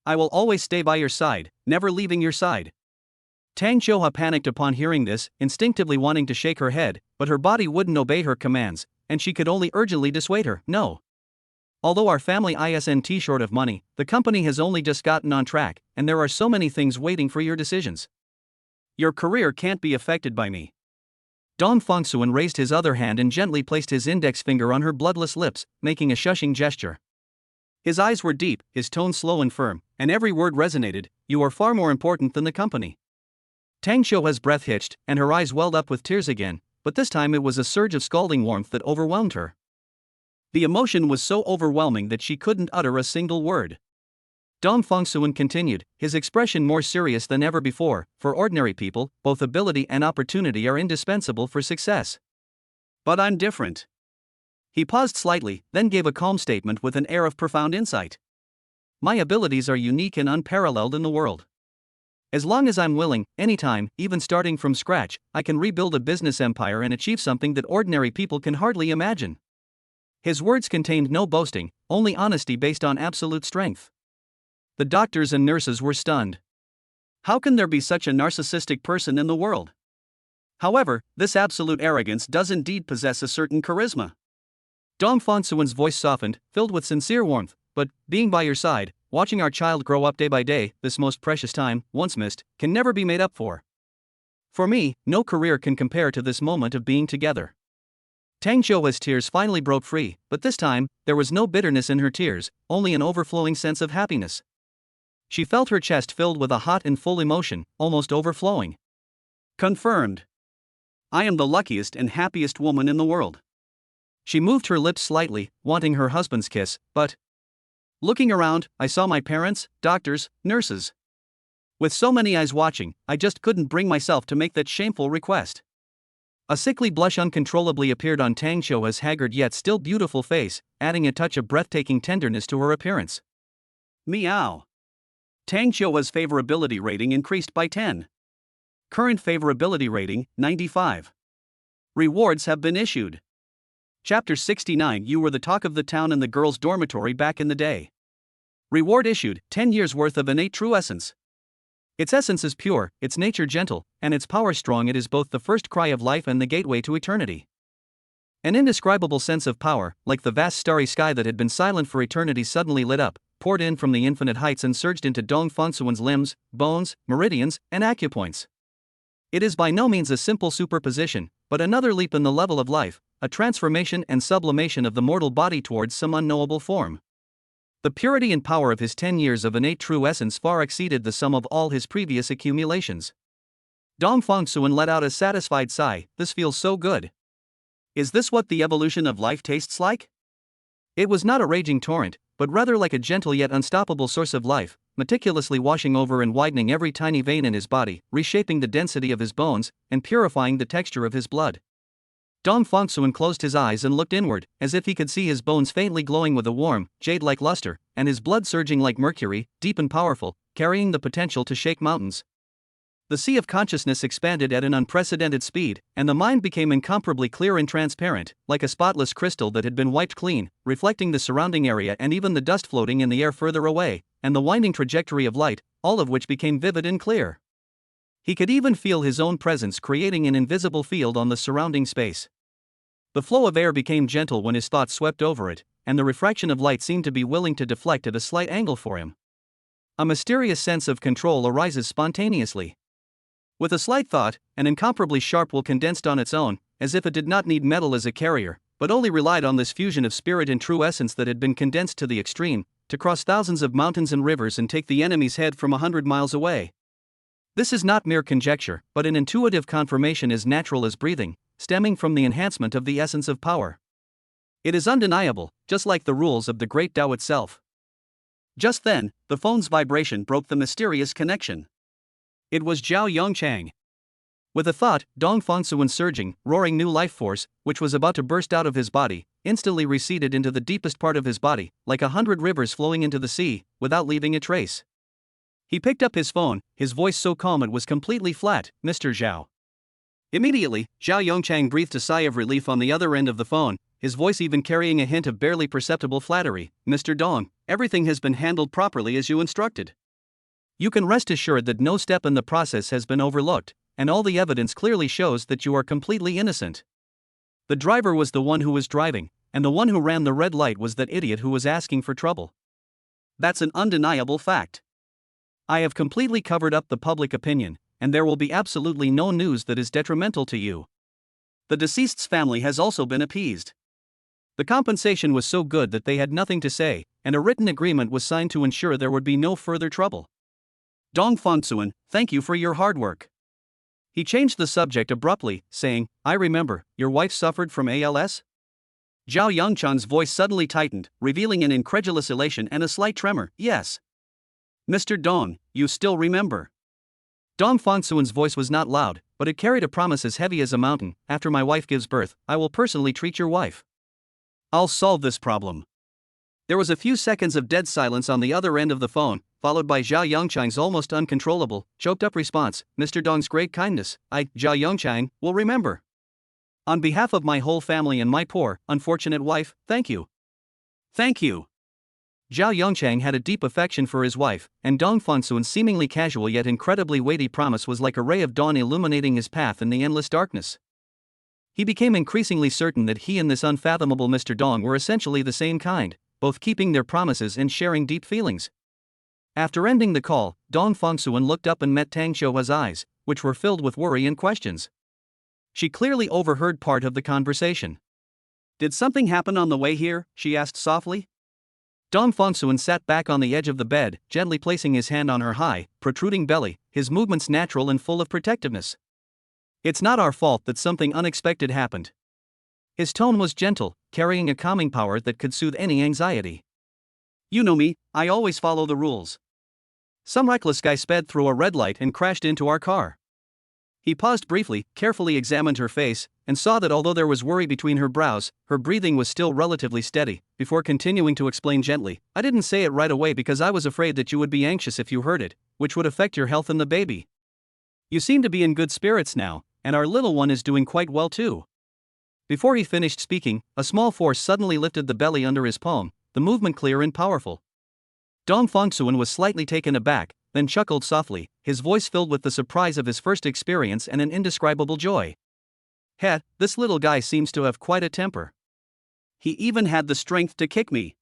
I will always stay by your side, never leaving your side." Tang Qiuhua panicked upon hearing this, instinctively wanting to shake her head, but her body wouldn't obey her commands, and she could only urgently dissuade her. "No. Although our family isn't short of money, the company has only just gotten on track, and there are so many things waiting for your decisions. Your career can't be affected by me." Dong Fongsuan raised his other hand and gently placed his index finger on her bloodless lips, making a shushing gesture. His eyes were deep, his tone slow and firm, and every word resonated. "You are far more important than the company." Tang Qiuhua's breath hitched, and her eyes welled up with tears again, but this time it was a surge of scalding warmth that overwhelmed her. The emotion was so overwhelming that she couldn't utter a single word. Dong Fongsuan continued, his expression more serious than ever before. "For ordinary people, both ability and opportunity are indispensable for success. But I'm different." He paused slightly, then gave a calm statement with an air of profound insight. "My abilities are unique and unparalleled in the world. As long as I'm willing, anytime, even starting from scratch, I can rebuild a business empire and achieve something that ordinary people can hardly imagine." His words contained no boasting, only honesty based on absolute strength. The doctors and nurses were stunned. How can there be such a narcissistic person in the world? However, this absolute arrogance does indeed possess a certain charisma. Dong Fongsuan's voice softened, filled with sincere warmth. "But, being by your side, watching our child grow up day by day, this most precious time, once missed, can never be made up for. For me, no career can compare to this moment of being together." Tang Qiuhua's tears finally broke free, but this time, there was no bitterness in her tears, only an overflowing sense of happiness. She felt her chest filled with a hot and full emotion, almost overflowing. "Confirmed. I am the luckiest and happiest woman in the world." She moved her lips slightly, wanting her husband's kiss, but looking around, I saw my parents, doctors, nurses. With so many eyes watching, I just couldn't bring myself to make that shameful request. A sickly blush uncontrollably appeared on Tang Xiuha's haggard yet still beautiful face, adding a touch of breathtaking tenderness to her appearance. Meow. Tang Xiuha's favorability rating increased by 10. Current favorability rating, 95. Rewards have been issued. Chapter 69. You were the talk of the town in the girls' dormitory back in the day. Reward issued, 10 years worth of innate true essence. Its essence is pure, its nature gentle, and its power strong. It is both the first cry of life and the gateway to eternity. An indescribable sense of power, like the vast starry sky that had been silent for eternity, suddenly lit up, poured in from the infinite heights and surged into Dong Fangsuan's limbs, bones, meridians, and acupoints. It is by no means a simple superposition, but another leap in the level of life, a transformation and sublimation of the mortal body towards some unknowable form. The purity and power of his 10 years of innate true essence far exceeded the sum of all his previous accumulations. Dong Fangsuan let out a satisfied sigh. This feels so good. Is this what the evolution of life tastes like? It was not a raging torrent, but rather like a gentle yet unstoppable source of life, meticulously washing over and widening every tiny vein in his body, reshaping the density of his bones, and purifying the texture of his blood. Dong Fangsuan closed his eyes and looked inward, as if he could see his bones faintly glowing with a warm, jade-like luster, and his blood surging like mercury, deep and powerful, carrying the potential to shake mountains. The sea of consciousness expanded at an unprecedented speed, and the mind became incomparably clear and transparent, like a spotless crystal that had been wiped clean, reflecting the surrounding area and even the dust floating in the air further away, and the winding trajectory of light, all of which became vivid and clear. He could even feel his own presence creating an invisible field on the surrounding space. The flow of air became gentle when his thoughts swept over it, and the refraction of light seemed to be willing to deflect at a slight angle for him. A mysterious sense of control arises spontaneously. With a slight thought, an incomparably sharp will condensed on its own, as if it did not need metal as a carrier, but only relied on this fusion of spirit and true essence that had been condensed to the extreme, to cross thousands of mountains and rivers and take the enemy's head from 100 miles away. This is not mere conjecture, but an intuitive confirmation as natural as breathing, stemming from the enhancement of the essence of power. It is undeniable, just like the rules of the great Tao itself. Just then, the phone's vibration broke the mysterious connection. It was Zhao Yongchang. With a thought, Dong Fangsuan's surging, roaring new life force, which was about to burst out of his body, instantly receded into the deepest part of his body, like 100 rivers flowing into the sea, without leaving a trace. He picked up his phone, his voice so calm it was completely flat. Mr. Zhao. Immediately, Zhao Yongchang breathed a sigh of relief on the other end of the phone, his voice even carrying a hint of barely perceptible flattery. Mr. Dong, everything has been handled properly as you instructed. You can rest assured that no step in the process has been overlooked, and all the evidence clearly shows that you are completely innocent. The driver was the one who was driving, and the one who ran the red light was that idiot who was asking for trouble. That's an undeniable fact. I have completely covered up the public opinion, and there will be absolutely no news that is detrimental to you. The deceased's family has also been appeased. The compensation was so good that they had nothing to say, and a written agreement was signed to ensure there would be no further trouble. Dong Fangsuan, thank you for your hard work. He changed the subject abruptly, saying, I remember, your wife suffered from ALS? Zhao Yongchang's voice suddenly tightened, revealing an incredulous elation and a slight tremor. Yes. Mr. Dong, you still remember. Dong Fangsuan's voice was not loud, but it carried a promise as heavy as a mountain. After my wife gives birth, I will personally treat your wife. I'll solve this problem. There was a few seconds of dead silence on the other end of the phone, followed by Zhao Yongchang's almost uncontrollable, choked-up response. Mr. Dong's great kindness, I, Zhao Yongchang, will remember. On behalf of my whole family and my poor, unfortunate wife, thank you. Thank you. Zhao Yongchang had a deep affection for his wife, and Dong Fangsuan's seemingly casual yet incredibly weighty promise was like a ray of dawn illuminating his path in the endless darkness. He became increasingly certain that he and this unfathomable Mr. Dong were essentially the same kind, both keeping their promises and sharing deep feelings. After ending the call, Dong Fangsuan looked up and met Tang Xiuha's eyes, which were filled with worry and questions. She clearly overheard part of the conversation. Did something happen on the way here? She asked softly. Dong Fangsuan sat back on the edge of the bed, gently placing his hand on her high, protruding belly, his movements natural and full of protectiveness. It's not our fault that something unexpected happened. His tone was gentle, carrying a calming power that could soothe any anxiety. You know me, I always follow the rules. Some reckless guy sped through a red light and crashed into our car. He paused briefly, carefully examined her face, and saw that although there was worry between her brows, her breathing was still relatively steady, before continuing to explain gently, "I didn't say it right away because I was afraid that you would be anxious if you heard it, which would affect your health and the baby. You seem to be in good spirits now, and our little one is doing quite well too." Before he finished speaking, a small force suddenly lifted the belly under his palm, the movement clear and powerful. Dong Fongsuan was slightly taken aback, then chuckled softly, his voice filled with the surprise of his first experience and an indescribable joy. "Heh, this little guy seems to have quite a temper. He even had the strength to kick me."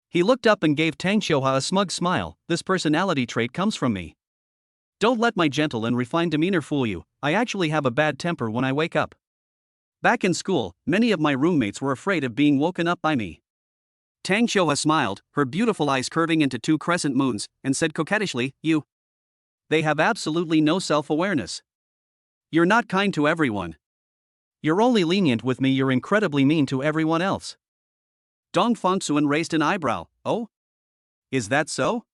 He looked up and gave Tang Xiuhua a smug smile. "This personality trait comes from me. Don't let my gentle and refined demeanor fool you, I actually have a bad temper when I wake up. Back in school, many of my roommates were afraid of being woken up by me." Tang Xiuhua smiled, her beautiful eyes curving into two crescent moons, and said coquettishly, They have absolutely no self-awareness. You're not kind to everyone. You're only lenient with me, you're incredibly mean to everyone else." Dong Fongsuan raised an eyebrow. "Oh? Is that so?"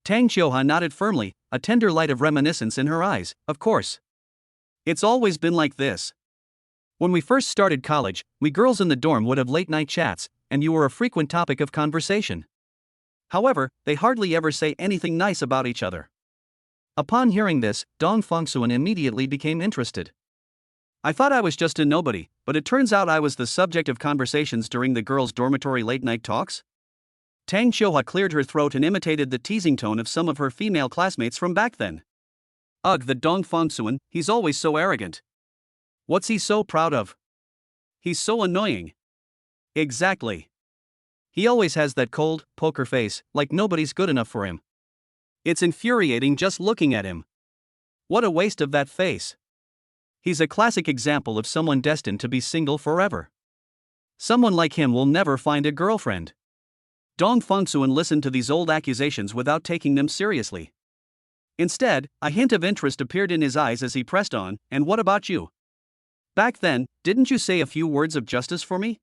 Tang Xiuhua nodded firmly, a tender light of reminiscence in her eyes. "Of course. It's always been like this. When we first started college, we girls in the dorm would have late-night chats, and you were a frequent topic of conversation. However, they hardly ever say anything nice about each other." Upon hearing this, Dong Fongsuan immediately became interested. "I thought I was just a nobody, but it turns out I was the subject of conversations during the girls' dormitory late-night talks?" Tang Xiuhua cleared her throat and imitated the teasing tone of some of her female classmates from back then. "Ugh, the Dong Fongsuan, he's always so arrogant. What's he so proud of? He's so annoying." "Exactly. He always has that cold, poker face, like nobody's good enough for him. It's infuriating just looking at him. What a waste of that face. He's a classic example of someone destined to be single forever. Someone like him will never find a girlfriend." Dong Fongsuan listened to these old accusations without taking them seriously. Instead, a hint of interest appeared in his eyes as he pressed on, "And what about you? Back then, didn't you say a few words of justice for me?"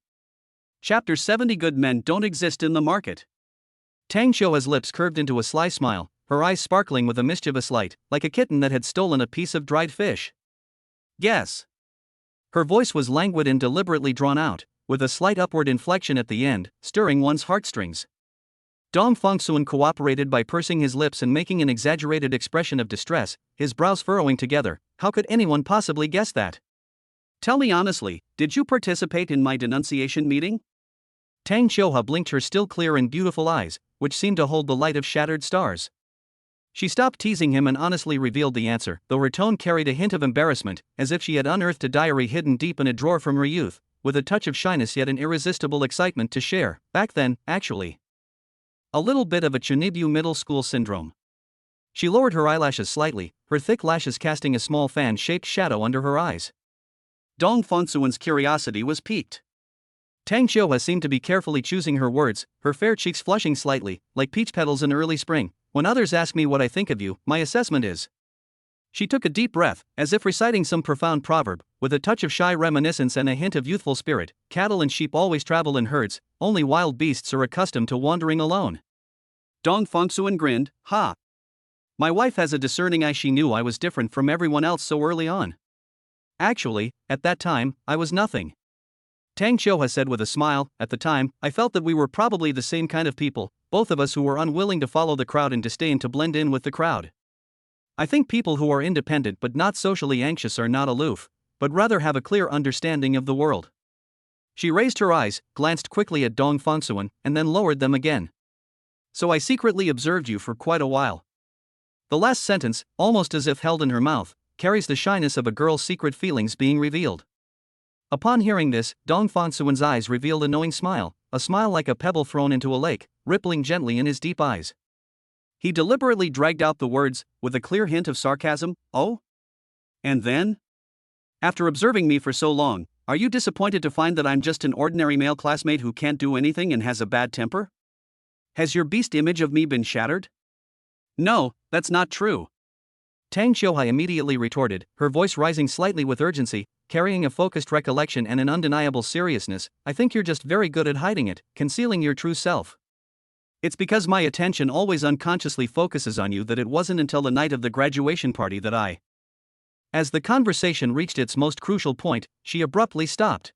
Chapter 70 Good men don't exist in the market. Tang Xiuhua's lips curved into a sly smile, her eyes sparkling with a mischievous light, like a kitten that had stolen a piece of dried fish. "Yes." Her voice was languid and deliberately drawn out, with a slight upward inflection at the end, stirring one's heartstrings. Dong Fongsuan cooperated by pursing his lips and making an exaggerated expression of distress, his brows furrowing together. How could anyone possibly guess that? "Tell me honestly, did you participate in my denunciation meeting?" Tang Xiuhua blinked her still clear and beautiful eyes, which seemed to hold the light of shattered stars. She stopped teasing him and honestly revealed the answer, though her tone carried a hint of embarrassment, as if she had unearthed a diary hidden deep in a drawer from her youth, with a touch of shyness yet an irresistible excitement to share. "Back then, actually. A little bit of a Chunibu middle school syndrome." She lowered her eyelashes slightly, her thick lashes casting a small fan-shaped shadow under her eyes. Dong Fongsuan's curiosity was piqued. Tang Xiuhua seemed to be carefully choosing her words, her fair cheeks flushing slightly, like peach petals in early spring. "When others ask me what I think of you, my assessment is..." She took a deep breath, as if reciting some profound proverb, with a touch of shy reminiscence and a hint of youthful spirit. "Cattle and sheep always travel in herds, only wild beasts are accustomed to wandering alone." Dong Fongsuan grinned. "Ha! My wife has a discerning eye. She knew I was different from everyone else so early on. Actually, at that time, I was nothing." Tang Xiuhua said with a smile. "At the time, I felt that we were probably the same kind of people, both of us who were unwilling to follow the crowd and disdain to blend in with the crowd. I think people who are independent but not socially anxious are not aloof, but rather have a clear understanding of the world." She raised her eyes, glanced quickly at Dong Fongsuan, and then lowered them again. "So I secretly observed you for quite a while." The last sentence, almost as if held in her mouth, carries the shyness of a girl's secret feelings being revealed. Upon hearing this, Dong Fongsuan's eyes revealed a knowing smile, a smile like a pebble thrown into a lake, rippling gently in his deep eyes. He deliberately dragged out the words, with a clear hint of sarcasm. "Oh? And then? After observing me for so long, are you disappointed to find that I'm just an ordinary male classmate who can't do anything and has a bad temper? Has your beast image of me been shattered?" "No, that's not true." Tang Xiuhua immediately retorted, her voice rising slightly with urgency, carrying a focused recollection and an undeniable seriousness. "I think you're just very good at hiding it, concealing your true self. It's because my attention always unconsciously focuses on you that it wasn't until the night of the graduation party that I. As the conversation reached its most crucial point, she abruptly stopped.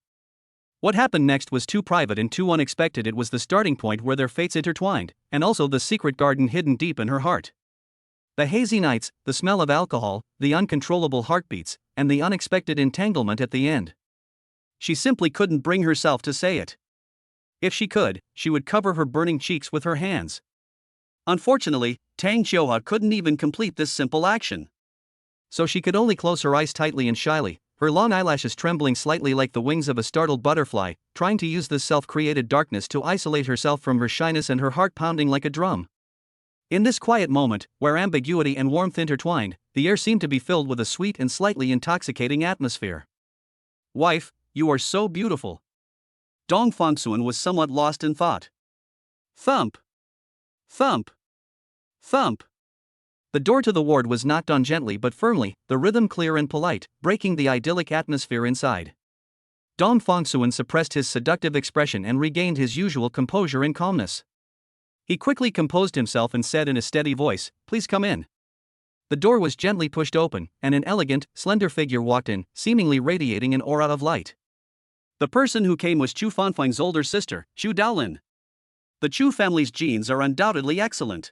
What happened next was too private and too unexpected. It was the starting point where their fates intertwined, and also the secret garden hidden deep in her heart. The hazy nights, the smell of alcohol, the uncontrollable heartbeats, and the unexpected entanglement at the end. She simply couldn't bring herself to say it. If she could, she would cover her burning cheeks with her hands. Unfortunately, Tang Xiuhua couldn't even complete this simple action. So she could only close her eyes tightly and shyly, her long eyelashes trembling slightly like the wings of a startled butterfly, trying to use this self-created darkness to isolate herself from her shyness and her heart pounding like a drum. In this quiet moment, where ambiguity and warmth intertwined, the air seemed to be filled with a sweet and slightly intoxicating atmosphere. "Wife, you are so beautiful." Dong Fangxuan was somewhat lost in thought. Thump! Thump! Thump! The door to the ward was knocked on gently but firmly, the rhythm clear and polite, breaking the idyllic atmosphere inside. Dong Fangxuan suppressed his seductive expression and regained his usual composure and calmness. He quickly composed himself and said in a steady voice, "Please come in." The door was gently pushed open, and an elegant, slender figure walked in, seemingly radiating an aura of light. The person who came was Chu Fanfeng's older sister, Chu Daolin. The Chu family's genes are undoubtedly excellent.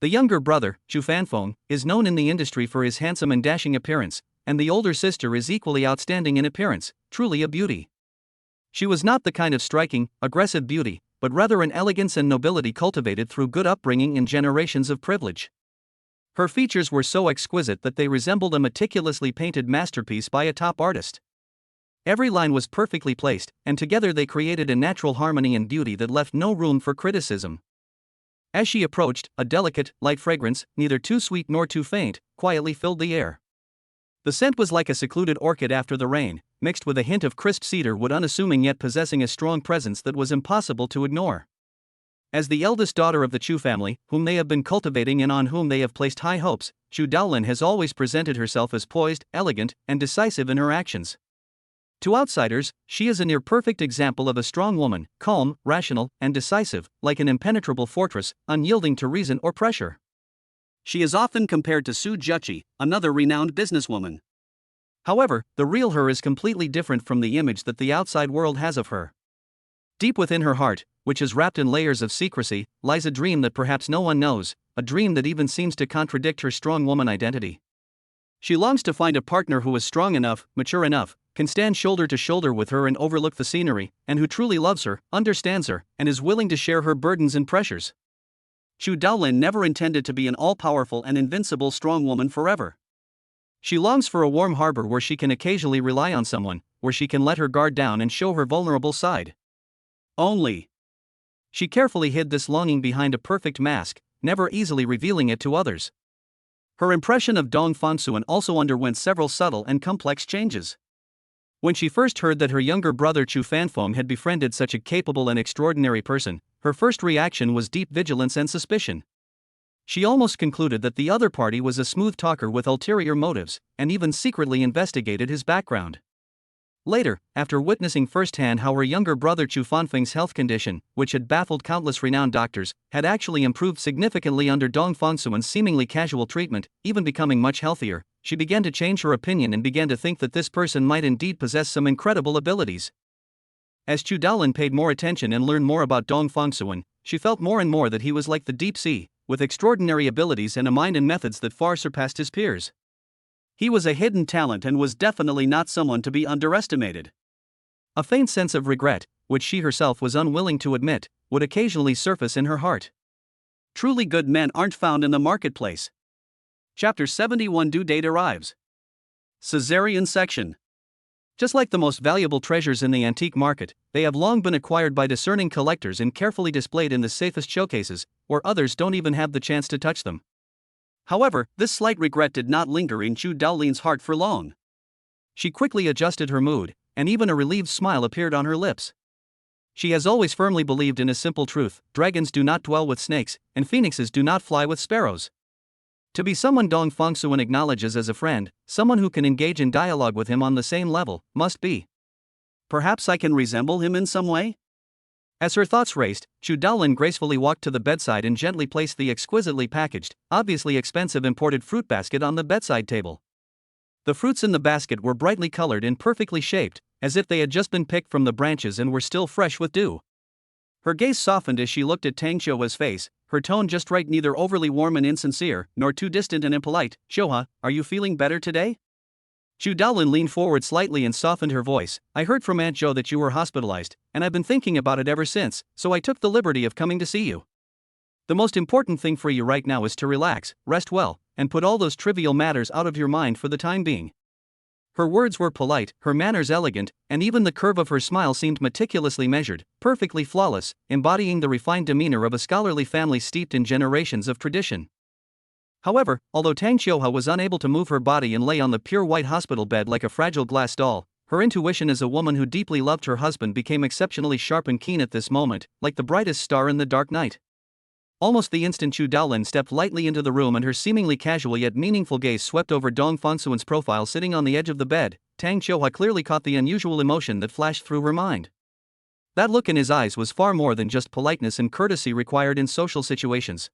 The younger brother, Chu Fanfeng, is known in the industry for his handsome and dashing appearance, and the older sister is equally outstanding in appearance, truly a beauty. She was not the kind of striking, aggressive beauty, but rather an elegance and nobility cultivated through good upbringing and generations of privilege. Her features were so exquisite that they resembled a meticulously painted masterpiece by a top artist. Every line was perfectly placed, and together they created a natural harmony and beauty that left no room for criticism. As she approached, a delicate, light fragrance, neither too sweet nor too faint, quietly filled the air. The scent was like a secluded orchid after the rain, mixed with a hint of crisp cedar wood, unassuming yet possessing a strong presence that was impossible to ignore. As the eldest daughter of the Chu family, whom they have been cultivating and on whom they have placed high hopes, Chu Daolin has always presented herself as poised, elegant, and decisive in her actions. To outsiders, she is a near-perfect example of a strong woman, calm, rational, and decisive, like an impenetrable fortress, unyielding to reason or pressure. She is often compared to Su Juqi, another renowned businesswoman. However, the real her is completely different from the image that the outside world has of her. Deep within her heart, which is wrapped in layers of secrecy, lies a dream that perhaps no one knows, a dream that even seems to contradict her strong woman identity. She longs to find a partner who is strong enough, mature enough, can stand shoulder to shoulder with her and overlook the scenery, and who truly loves her, understands her, and is willing to share her burdens and pressures. Chu Daolin never intended to be an all-powerful and invincible strong woman forever. She longs for a warm harbor where she can occasionally rely on someone, where she can let her guard down and show her vulnerable side. Only. She carefully hid this longing behind a perfect mask, never easily revealing it to others. Her impression of Dong Fangxuan also underwent several subtle and complex changes. When she first heard that her younger brother Chu Fanfeng had befriended such a capable and extraordinary person, her first reaction was deep vigilance and suspicion. She almost concluded that the other party was a smooth talker with ulterior motives, and even secretly investigated his background. Later, after witnessing firsthand how her younger brother Chu Fanfeng's health condition, which had baffled countless renowned doctors, had actually improved significantly under Dong Fangxuan's seemingly casual treatment, even becoming much healthier, she began to change her opinion and began to think that this person might indeed possess some incredible abilities. As Chu Daolin paid more attention and learned more about Dong Fangxuan, she felt more and more that he was like the deep sea, with extraordinary abilities and a mind and methods that far surpassed his peers. He was a hidden talent and was definitely not someone to be underestimated. A faint sense of regret, which she herself was unwilling to admit, would occasionally surface in her heart. Truly good men aren't found in the marketplace. Chapter 71 Due date arrives. Caesarean section. Just like the most valuable treasures in the antique market, they have long been acquired by discerning collectors and carefully displayed in the safest showcases, where others don't even have the chance to touch them. However, this slight regret did not linger in Chu Daolin's heart for long. She quickly adjusted her mood, and even a relieved smile appeared on her lips. She has always firmly believed in a simple truth: dragons do not dwell with snakes, and phoenixes do not fly with sparrows. To be someone Dong Fangxuan acknowledges as a friend, someone who can engage in dialogue with him on the same level, must be. Perhaps I can resemble him in some way? As her thoughts raced, Chu Daolin gracefully walked to the bedside and gently placed the exquisitely packaged, obviously expensive imported fruit basket on the bedside table. The fruits in the basket were brightly colored and perfectly shaped, as if they had just been picked from the branches and were still fresh with dew. Her gaze softened as she looked at Tang Xiuhua's face, her tone just right, neither overly warm and insincere, nor too distant and impolite. "Xiuhua, are you feeling better today?" Chu Daolin leaned forward slightly and softened her voice. "I heard from Aunt Zhou that you were hospitalized, and I've been thinking about it ever since, so I took the liberty of coming to see you. The most important thing for you right now is to relax, rest well, and put all those trivial matters out of your mind for the time being." Her words were polite, her manners elegant, and even the curve of her smile seemed meticulously measured, perfectly flawless, embodying the refined demeanor of a scholarly family steeped in generations of tradition. However, although Tang Xiuhua was unable to move her body and lay on the pure white hospital bed like a fragile glass doll, her intuition as a woman who deeply loved her husband became exceptionally sharp and keen at this moment, like the brightest star in the dark night. Almost the instant Chu Daolin stepped lightly into the room and her seemingly casual yet meaningful gaze swept over Dong Fangsuan's profile sitting on the edge of the bed, Tang Xiuhua clearly caught the unusual emotion that flashed through her mind. That look in his eyes was far more than just politeness and courtesy required in social situations.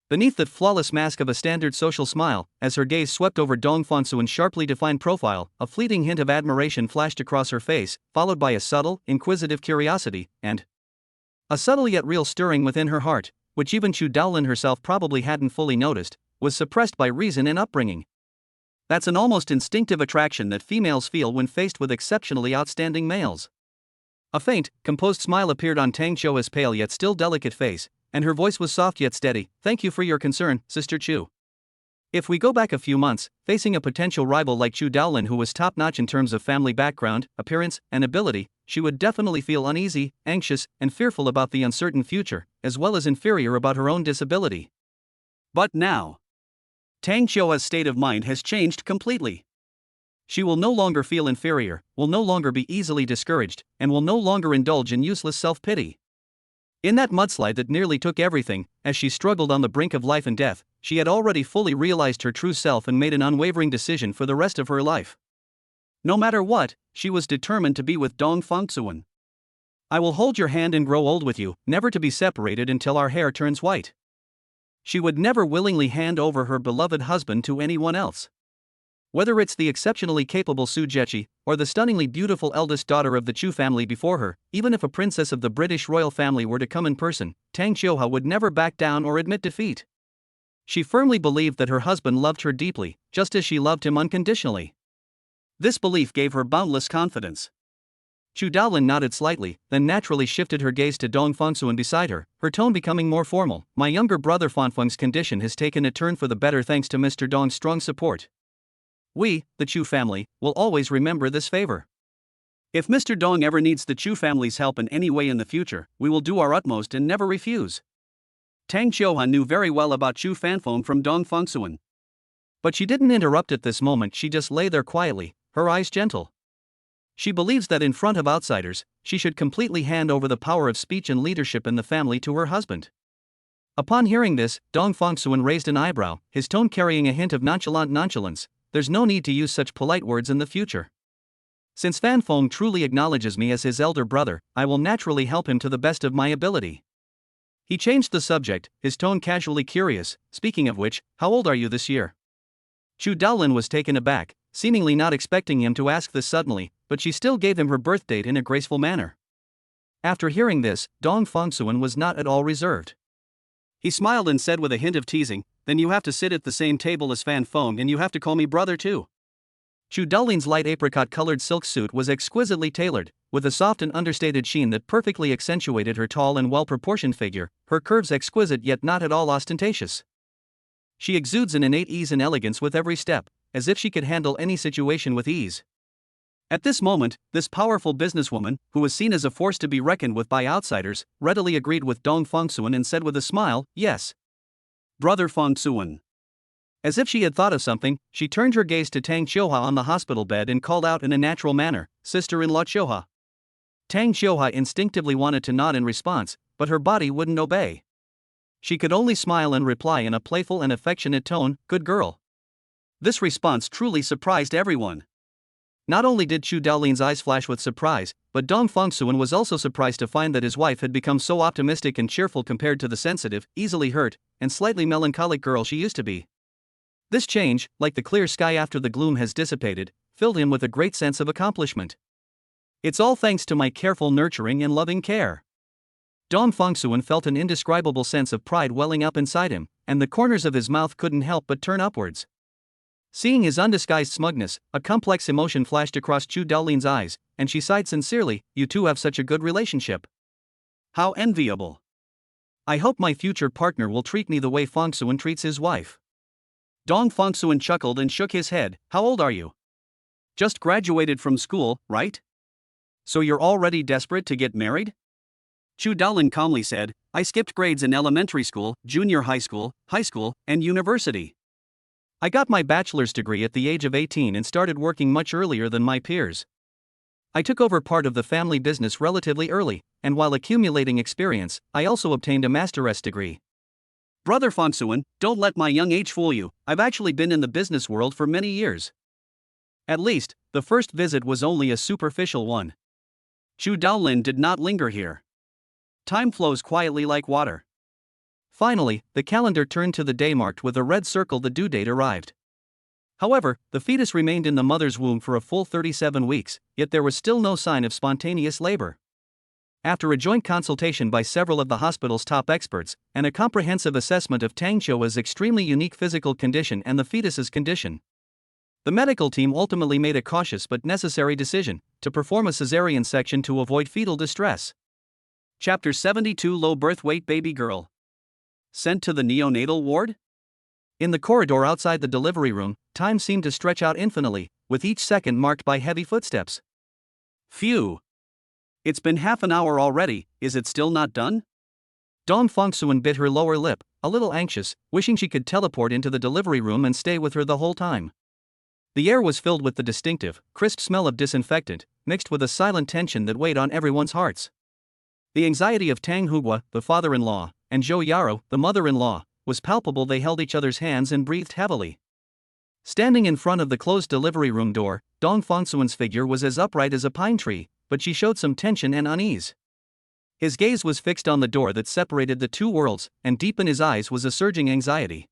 Beneath that flawless mask of a standard social smile, as her gaze swept over Dong Fangsuan's sharply defined profile, a fleeting hint of admiration flashed across her face, followed by a subtle, inquisitive curiosity, and a subtle yet real stirring within her heart, which even Chu Daolin herself probably hadn't fully noticed, was suppressed by reason and upbringing. That's an almost instinctive attraction that females feel when faced with exceptionally outstanding males. A faint, composed smile appeared on Tang Xiuhua's pale yet still delicate face, and her voice was soft yet steady. "Thank you for your concern, Sister Chu. If we go back a few months, facing a potential rival like Chu Daolin who was top-notch in terms of family background, appearance, and ability, she would definitely feel uneasy, anxious, and fearful about the uncertain future, as well as inferior about her own disability. But now, Tang Xiuhua's state of mind has changed completely. She will no longer feel inferior, will no longer be easily discouraged, and will no longer indulge in useless self-pity. In that mudslide that nearly took everything, as she struggled on the brink of life and death, she had already fully realized her true self and made an unwavering decision for the rest of her life. No matter what, she was determined to be with Dong Fangsuan. "I will hold your hand and grow old with you, never to be separated until our hair turns white." She would never willingly hand over her beloved husband to anyone else. Whether it's the exceptionally capable Su Zheqi, or the stunningly beautiful eldest daughter of the Chu family before her, even if a princess of the British royal family were to come in person, Tang Xiuhua would never back down or admit defeat. She firmly believed that her husband loved her deeply, just as she loved him unconditionally. This belief gave her boundless confidence. Chu Daolin nodded slightly, then naturally shifted her gaze to Dong Fangsuan beside her, her tone becoming more formal. "My younger brother Fanfeng's condition has taken a turn for the better thanks to Mr. Dong's strong support. We, the Chu family, will always remember this favor. If Mr. Dong ever needs the Chu family's help in any way in the future, we will do our utmost and never refuse." Tang Xiuhua knew very well about Chu Fanfeng from Dong Fangsuan. But she didn't interrupt at this moment, she just lay there quietly, her eyes gentle. She believes that in front of outsiders, she should completely hand over the power of speech and leadership in the family to her husband. Upon hearing this, Dong Fangsuan raised an eyebrow, his tone carrying a hint of nonchalant nonchalance. "There's no need to use such polite words in the future. Since Fan Feng truly acknowledges me as his elder brother, I will naturally help him to the best of my ability." He changed the subject, his tone casually curious. "Speaking of which, how old are you this year?" Chu Daolin was taken aback, seemingly not expecting him to ask this suddenly, but she still gave him her birth date in a graceful manner. After hearing this, Dong Fangsuan was not at all reserved. He smiled and said with a hint of teasing, "Then you have to sit at the same table as Fan Feng and you have to call me brother too." Chu Daolin's light apricot-colored silk suit was exquisitely tailored, with a soft and understated sheen that perfectly accentuated her tall and well-proportioned figure, her curves exquisite yet not at all ostentatious. She exudes an innate ease and elegance with every step, as if she could handle any situation with ease. At this moment, this powerful businesswoman, who was seen as a force to be reckoned with by outsiders, readily agreed with Dong Fangsuan and said with a smile, "Yes, Brother Fangsuan." As if she had thought of something, she turned her gaze to Tang Xiuhua on the hospital bed and called out in a natural manner, "Sister-in-law Xiuhua." Tang Xiuhua instinctively wanted to nod in response, but her body wouldn't obey. She could only smile and reply in a playful and affectionate tone, "Good girl." This response truly surprised everyone. Not only did Chu Daolin's eyes flash with surprise, but Dong Fongsuan was also surprised to find that his wife had become so optimistic and cheerful compared to the sensitive, easily hurt, and slightly melancholic girl she used to be. This change, like the clear sky after the gloom has dissipated, filled him with a great sense of accomplishment. It's all thanks to my careful nurturing and loving care. Dong Fongsuan felt an indescribable sense of pride welling up inside him, and the corners of his mouth couldn't help but turn upwards. Seeing his undisguised smugness, a complex emotion flashed across Chu Daolin's eyes, and she sighed sincerely, "You two have such a good relationship. How enviable. I hope my future partner will treat me the way Fongsuan treats his wife." Dong Fongsuan chuckled and shook his head. "How old are you? Just graduated from school, right? So you're already desperate to get married?" Chu Daolin calmly said, "I skipped grades in elementary school, junior high school, and university. I got my bachelor's degree at the age of 18 and started working much earlier than my peers. I took over part of the family business relatively early, and while accumulating experience, I also obtained a master's degree." "Brother Fongsuan, don't let my young age fool you. I've actually been in the business world for many years." At least, the first visit was only a superficial one. Chu Daolin did not linger here. Time flows quietly like water. Finally, the calendar turned to the day marked with a red circle. The due date arrived. However, the fetus remained in the mother's womb for a full 37 weeks, yet there was still no sign of spontaneous labor. After a joint consultation by several of the hospital's top experts, and a comprehensive assessment of Tang Qiuhua's extremely unique physical condition and the fetus's condition, the medical team ultimately made a cautious but necessary decision to perform a cesarean section to avoid fetal distress. Chapter 72: Low birth weight baby girl. Sent to the neonatal ward? In the corridor outside the delivery room, time seemed to stretch out infinitely, with each second marked by heavy footsteps. Phew! It's been half an hour already, is it still not done? Dong Fongsuan bit her lower lip, a little anxious, wishing she could teleport into the delivery room and stay with her the whole time. The air was filled with the distinctive, crisp smell of disinfectant, mixed with a silent tension that weighed on everyone's hearts. The anxiety of Tang Hugua, the father-in-law, and Zhou Yaro, the mother-in-law, was palpable. They held each other's hands and breathed heavily. Standing in front of the closed delivery room door, Dong Fongsuan's figure was as upright as a pine tree, but she showed some tension and unease. His gaze was fixed on the door that separated the two worlds, and deep in his eyes was a surging anxiety.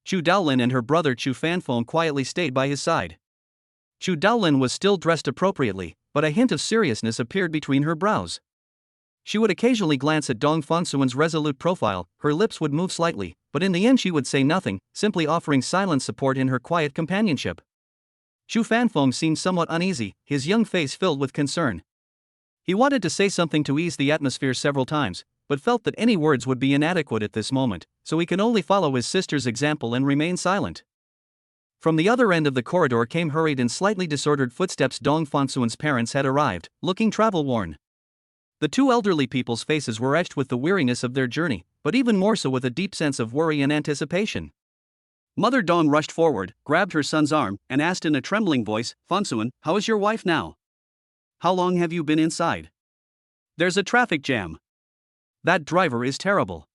Chu Daolin and her brother Chu Fanfeng quietly stayed by his side. Chu Daolin was still dressed appropriately, but a hint of seriousness appeared between her brows. She would occasionally glance at Dong Fongsuan's resolute profile, her lips would move slightly, but in the end she would say nothing, simply offering silent support in her quiet companionship. Chu Fanfeng seemed somewhat uneasy, his young face filled with concern. He wanted to say something to ease the atmosphere several times, but felt that any words would be inadequate at this moment, so he could only follow his sister's example and remain silent. From the other end of the corridor came hurried and slightly disordered footsteps. Dong Fongsuan's parents had arrived, looking travel-worn. The two elderly people's faces were etched with the weariness of their journey, but even more so with a deep sense of worry and anticipation. Mother Dong rushed forward, grabbed her son's arm, and asked in a trembling voice, "Fongsuan, how is your wife now? How long have you been inside? There's a traffic jam. That driver is terrible."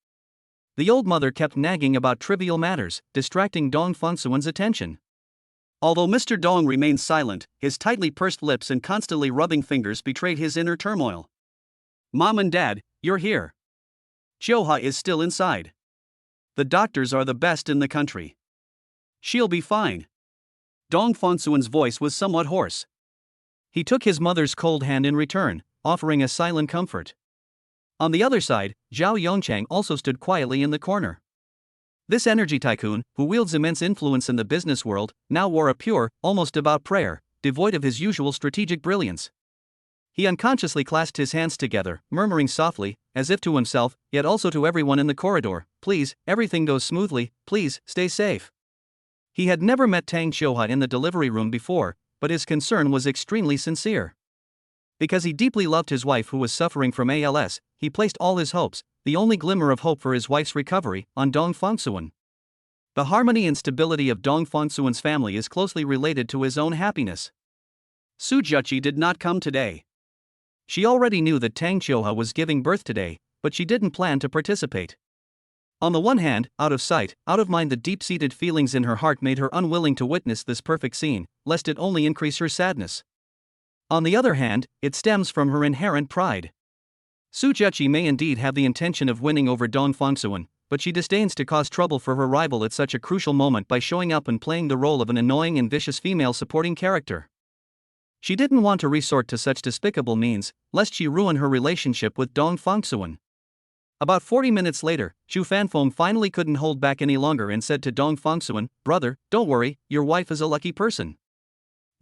The old mother kept nagging about trivial matters, distracting Dong Fongsuan's attention. Although Mr. Dong remained silent, his tightly pursed lips and constantly rubbing fingers betrayed his inner turmoil. "Mom and Dad, you're here. Qiuhua is still inside. The doctors are the best in the country. She'll be fine." Dong Fongsuan's voice was somewhat hoarse. He took his mother's cold hand in return, offering a silent comfort. On the other side, Zhao Yongchang also stood quietly in the corner. This energy tycoon, who wields immense influence in the business world, now wore a pure, almost devout prayer, devoid of his usual strategic brilliance. He unconsciously clasped his hands together, murmuring softly, as if to himself, yet also to everyone in the corridor, "Please, everything goes smoothly, please, stay safe." He had never met Tang Qiuhua in the delivery room before, but his concern was extremely sincere. Because he deeply loved his wife who was suffering from ALS, he placed all his hopes, the only glimmer of hope for his wife's recovery, on Dong Fongsuan. The harmony and stability of Dong Fongsuan's family is closely related to his own happiness. Su Juqi did not come today. She already knew that Tang Qiuhua was giving birth today, but she didn't plan to participate. On the one hand, out of sight, out of mind, the deep-seated feelings in her heart made her unwilling to witness this perfect scene, lest it only increase her sadness. On the other hand, it stems from her inherent pride. Su Juchi may indeed have the intention of winning over Dong Fangsuan, but she disdains to cause trouble for her rival at such a crucial moment by showing up and playing the role of an annoying and vicious female supporting character. She didn't want to resort to such despicable means, lest she ruin her relationship with Dong Fangsuan. About 40 minutes later, Zhu Fanfeng finally couldn't hold back any longer and said to Dong Fangsuan, "Brother, don't worry, your wife is a lucky person.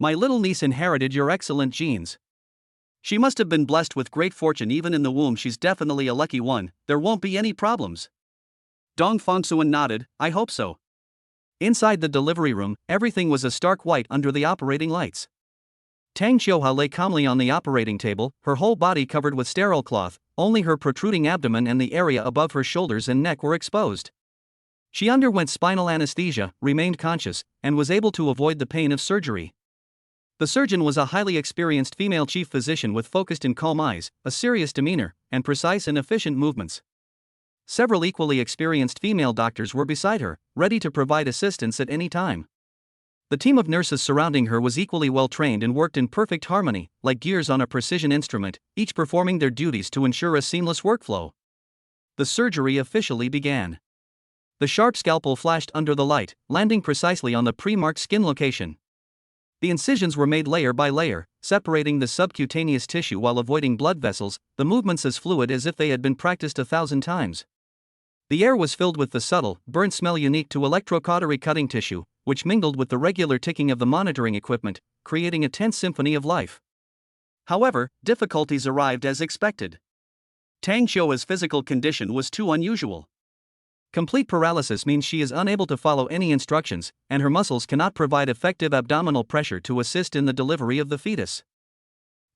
My little niece inherited your excellent genes. She must have been blessed with great fortune even in the womb. She's definitely a lucky one, there won't be any problems." Dong Fangsuan nodded, "I hope so." Inside the delivery room, everything was a stark white under the operating lights. Tang Xiuhua lay calmly on the operating table, her whole body covered with sterile cloth, only her protruding abdomen and the area above her shoulders and neck were exposed. She underwent spinal anesthesia, remained conscious, and was able to avoid the pain of surgery. The surgeon was a highly experienced female chief physician with focused and calm eyes, a serious demeanor, and precise and efficient movements. Several equally experienced female doctors were beside her, ready to provide assistance at any time. The team of nurses surrounding her was equally well trained and worked in perfect harmony, like gears on a precision instrument, each performing their duties to ensure a seamless workflow. The surgery officially began. The sharp scalpel flashed under the light, landing precisely on the pre-marked skin location. The incisions were made layer by layer, separating the subcutaneous tissue while avoiding blood vessels, the movements as fluid as if they had been practiced 1,000 times. The air was filled with the subtle, burnt smell unique to electrocautery cutting tissue, which mingled with the regular ticking of the monitoring equipment, creating a tense symphony of life. However, difficulties arrived as expected. Tang Xiuhua's physical condition was too unusual. Complete paralysis means she is unable to follow any instructions, and her muscles cannot provide effective abdominal pressure to assist in the delivery of the fetus.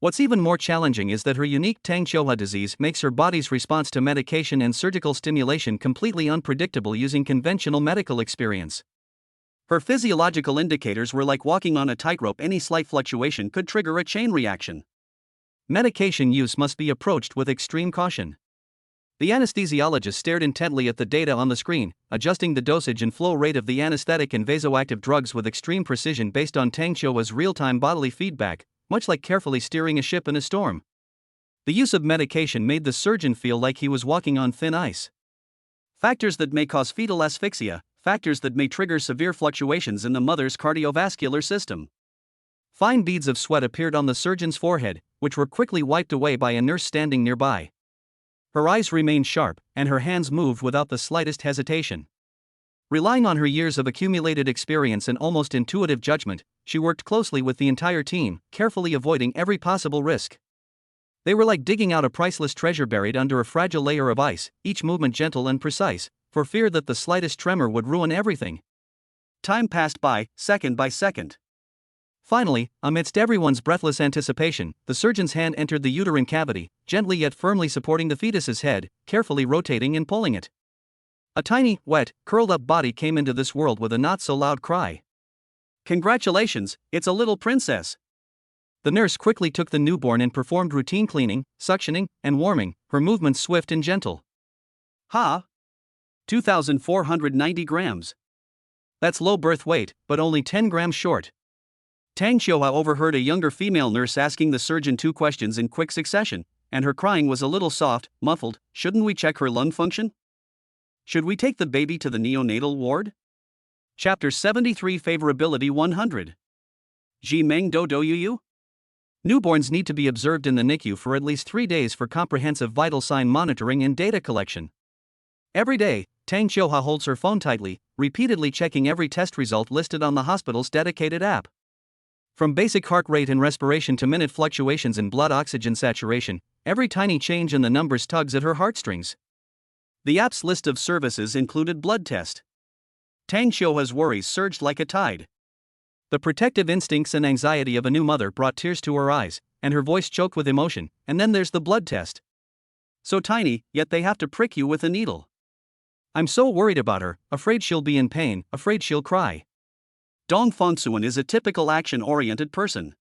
What's even more challenging is that her unique Tang Xiuhua disease makes her body's response to medication and surgical stimulation completely unpredictable using conventional medical experience. Her physiological indicators were like walking on a tightrope. Any slight fluctuation could trigger a chain reaction. Medication use must be approached with extreme caution. The anesthesiologist stared intently at the data on the screen, adjusting the dosage and flow rate of the anesthetic and vasoactive drugs with extreme precision based on Tang Xiuhua's real-time bodily feedback, much like carefully steering a ship in a storm. The use of medication made the surgeon feel like he was walking on thin ice. Factors that may cause fetal asphyxia, factors that may trigger severe fluctuations in the mother's cardiovascular system. Fine beads of sweat appeared on the surgeon's forehead, which were quickly wiped away by a nurse standing nearby. Her eyes remained sharp, and her hands moved without the slightest hesitation. Relying on her years of accumulated experience and almost intuitive judgment, she worked closely with the entire team, carefully avoiding every possible risk. They were like digging out a priceless treasure buried under a fragile layer of ice, each movement gentle and precise, for fear that the slightest tremor would ruin everything. Time passed by, second by second. Finally, amidst everyone's breathless anticipation, the surgeon's hand entered the uterine cavity, gently yet firmly supporting the fetus's head, carefully rotating and pulling it. A tiny, wet, curled-up body came into this world with a not-so-loud cry. "Congratulations, it's a little princess." The nurse quickly took the newborn and performed routine cleaning, suctioning, and warming, her movements swift and gentle. "Ha! 2,490 grams. That's low birth weight, but only 10 grams short." Tang Xiuhua overheard a younger female nurse asking the surgeon 2 questions in quick succession, and her crying was a little soft, muffled. "Shouldn't we check her lung function? Should we take the baby to the neonatal ward?" Chapter 73 Favorability 100. Ji Meng Do Do Yu Yu? Newborns need to be observed in the NICU for at least 3 days for comprehensive vital sign monitoring and data collection. Every day, Tang Xiuhua holds her phone tightly, repeatedly checking every test result listed on the hospital's dedicated app. From basic heart rate and respiration to minute fluctuations in blood oxygen saturation, every tiny change in the numbers tugs at her heartstrings. The app's list of services included blood test. Tang Xiuhua's worries surged like a tide. The protective instincts and anxiety of a new mother brought tears to her eyes, and her voice choked with emotion. And then there's the blood test. So tiny, yet they have to prick you with a needle. I'm so worried about her, afraid she'll be in pain, afraid she'll cry. Dong Fangsuan is a typical action-oriented person.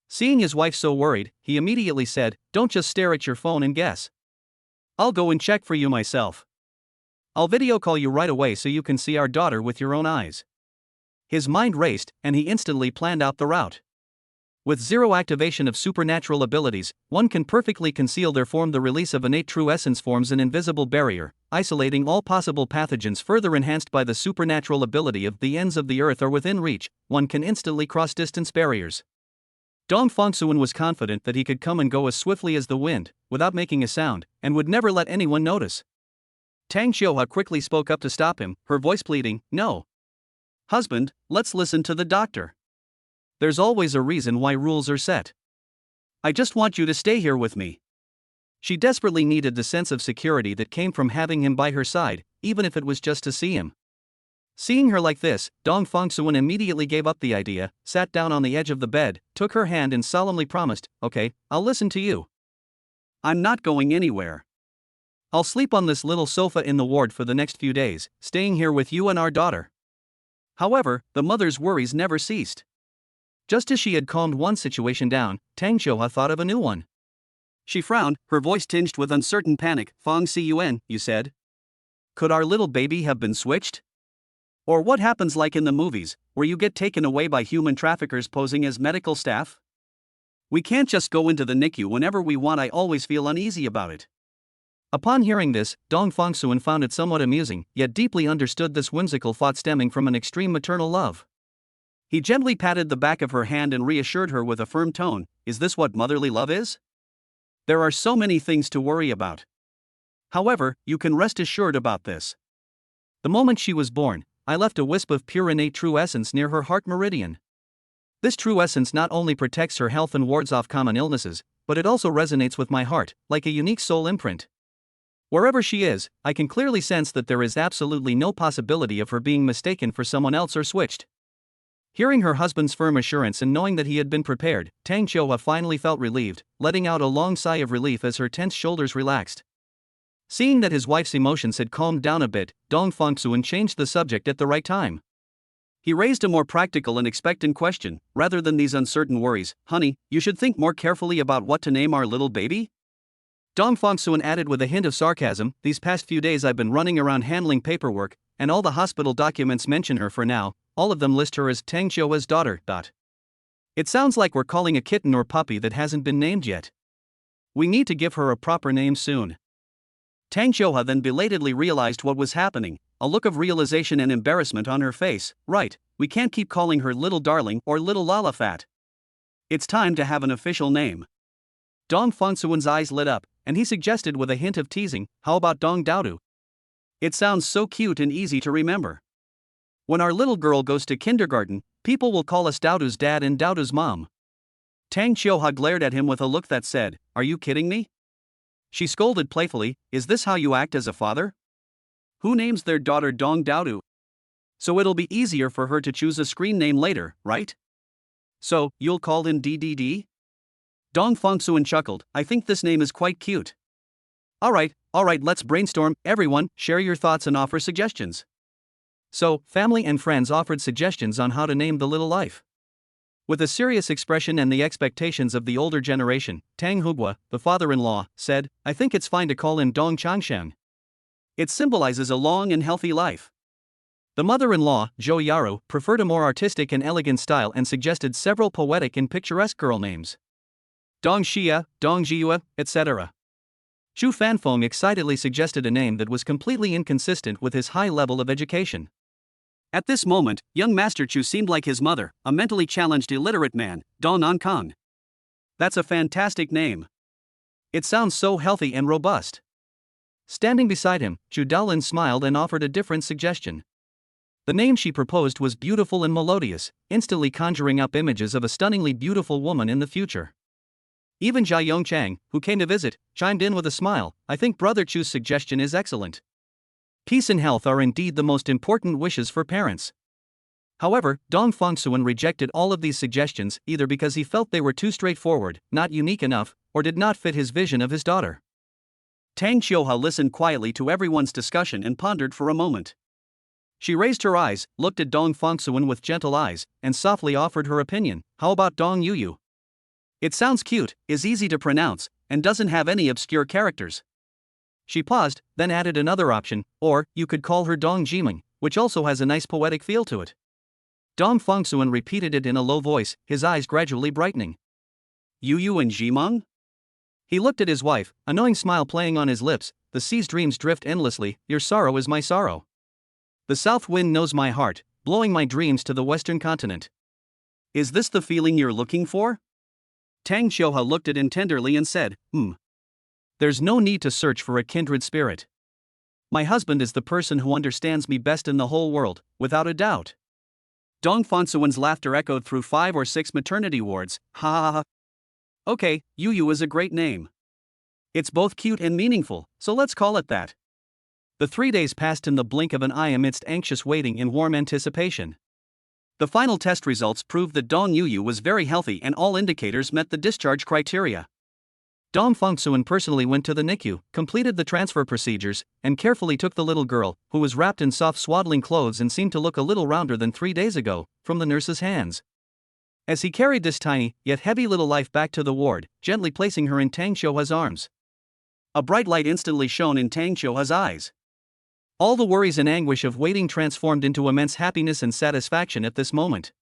Seeing his wife so worried, he immediately said, "Don't just stare at your phone and guess. I'll go and check for you myself." I'll video call you right away so you can see our daughter with your own eyes. His mind raced, and he instantly planned out the route. With zero activation of supernatural abilities, one can perfectly conceal their form. The release of innate true essence forms an invisible barrier, isolating all possible pathogens. Further enhanced by the supernatural ability of the ends of the earth are within reach, one can instantly cross distance barriers. Dong Fongsuan was confident that he could come and go as swiftly as the wind, without making a sound, and would never let anyone notice. Tang Xiuhua quickly spoke up to stop him, her voice pleading, "No. Husband, let's listen to the doctor. There's always a reason why rules are set. I just want you to stay here with me." She desperately needed the sense of security that came from having him by her side, even if it was just to see him. Seeing her like this, Dong Fongsuan immediately gave up the idea, sat down on the edge of the bed, took her hand and solemnly promised, "Okay, I'll listen to you. I'm not going anywhere. I'll sleep on this little sofa in the ward for the next few days, staying here with you and our daughter." However, the mother's worries never ceased. Just as she had calmed one situation down, Tang Xiuhua thought of a new one. She frowned, her voice tinged with uncertain panic. "Fong Cun, you said? Could our little baby have been switched? Or what happens like in the movies, where you get taken away by human traffickers posing as medical staff? We can't just go into the NICU whenever we want. I always feel uneasy about it." Upon hearing this, Dong Fongsuan found it somewhat amusing, yet deeply understood this whimsical thought stemming from an extreme maternal love. He gently patted the back of her hand and reassured her with a firm tone, "Is this what motherly love is? There are so many things to worry about. However, you can rest assured about this. The moment she was born, I left a wisp of pure innate true essence near her heart meridian. This true essence not only protects her health and wards off common illnesses, but it also resonates with my heart, like a unique soul imprint. Wherever she is, I can clearly sense that there is absolutely no possibility of her being mistaken for someone else or switched." Hearing her husband's firm assurance and knowing that he had been prepared, Tang Xiuhua finally felt relieved, letting out a long sigh of relief as her tense shoulders relaxed. Seeing that his wife's emotions had calmed down a bit, Dong Fongsuan changed the subject at the right time. He raised a more practical and expectant question, rather than these uncertain worries. "Honey, you should think more carefully about what to name our little baby?" Dong Fongsuan added with a hint of sarcasm, "These past few days I've been running around handling paperwork, and all the hospital documents mention her for now. All of them list her as Tang Xiuhua's daughter. It sounds like we're calling a kitten or puppy that hasn't been named yet. We need to give her a proper name soon." Tang Xiuhua then belatedly realized what was happening, a look of realization and embarrassment on her face. "Right, we can't keep calling her little darling or little Lalafat. It's time to have an official name." Dong Fongsuan's eyes lit up, and he suggested with a hint of teasing, "How about Dong Daodu? It sounds so cute and easy to remember. When our little girl goes to kindergarten, people will call us Daodu's dad and Daodu's mom." Tang Xiuhua glared at him with a look that said, "Are you kidding me?" She scolded playfully, "Is this how you act as a father? Who names their daughter Dong Daodu? So it'll be easier for her to choose a screen name later, right? So, you'll call him DDD?" Dong Fongsuan chuckled, "I think this name is quite cute. Alright, let's brainstorm. Everyone, share your thoughts and offer suggestions." So, family and friends offered suggestions on how to name the little life. With a serious expression and the expectations of the older generation, Tang Hugua, the father-in-law, said, "I think it's fine to call him Dong Changshan. It symbolizes a long and healthy life." The mother-in-law, Zhou Yaru, preferred a more artistic and elegant style and suggested several poetic and picturesque girl names. Dong Xia, Dong Jiua, etc. Zhu Fanfeng excitedly suggested a name that was completely inconsistent with his high level of education. At this moment, young Master Chu seemed like his mother, a mentally challenged illiterate man, Dong Ankang. That's a fantastic name. It sounds so healthy and robust. Standing beside him, Chu Daolin smiled and offered a different suggestion. The name she proposed was beautiful and melodious, instantly conjuring up images of a stunningly beautiful woman in the future. Even Jia Yongchang, who came to visit, chimed in with a smile, "I think Brother Chu's suggestion is excellent. Peace and health are indeed the most important wishes for parents." However, Dong Fongsuan rejected all of these suggestions either because he felt they were too straightforward, not unique enough, or did not fit his vision of his daughter. Tang Xiuhua listened quietly to everyone's discussion and pondered for a moment. She raised her eyes, looked at Dong Fongsuan with gentle eyes, and softly offered her opinion, "How about Dong Yuyu? It sounds cute, is easy to pronounce, and doesn't have any obscure characters." She paused, then added another option, or you could call her Dong Jimeng, which also has a nice poetic feel to it. Dong Fongsuan repeated it in a low voice, his eyes gradually brightening. Yu and Jimeng? He looked at his wife, a knowing smile playing on his lips. The sea's dreams drift endlessly, your sorrow is my sorrow. The south wind knows my heart, blowing my dreams to the western continent. Is this the feeling you're looking for? Tang Xiuhe looked at him tenderly and said, There's no need to search for a kindred spirit. My husband is the person who understands me best in the whole world, without a doubt. Dong Fongsuan's laughter echoed through 5 or 6 maternity wards. Ha ha ha. Okay, Yu is a great name. It's both cute and meaningful, so let's call it that. The 3 days passed in the blink of an eye amidst anxious waiting and warm anticipation. The final test results proved that Dong Yu was very healthy and all indicators met the discharge criteria. Dong Fongsuan personally went to the NICU, completed the transfer procedures, and carefully took the little girl, who was wrapped in soft swaddling clothes and seemed to look a little rounder than 3 days ago, from the nurse's hands. As he carried this tiny, yet heavy little life back to the ward, gently placing her in Tang Xiuhe's arms, a bright light instantly shone in Tang Xiuhe's eyes. All the worries and anguish of waiting transformed into immense happiness and satisfaction at this moment.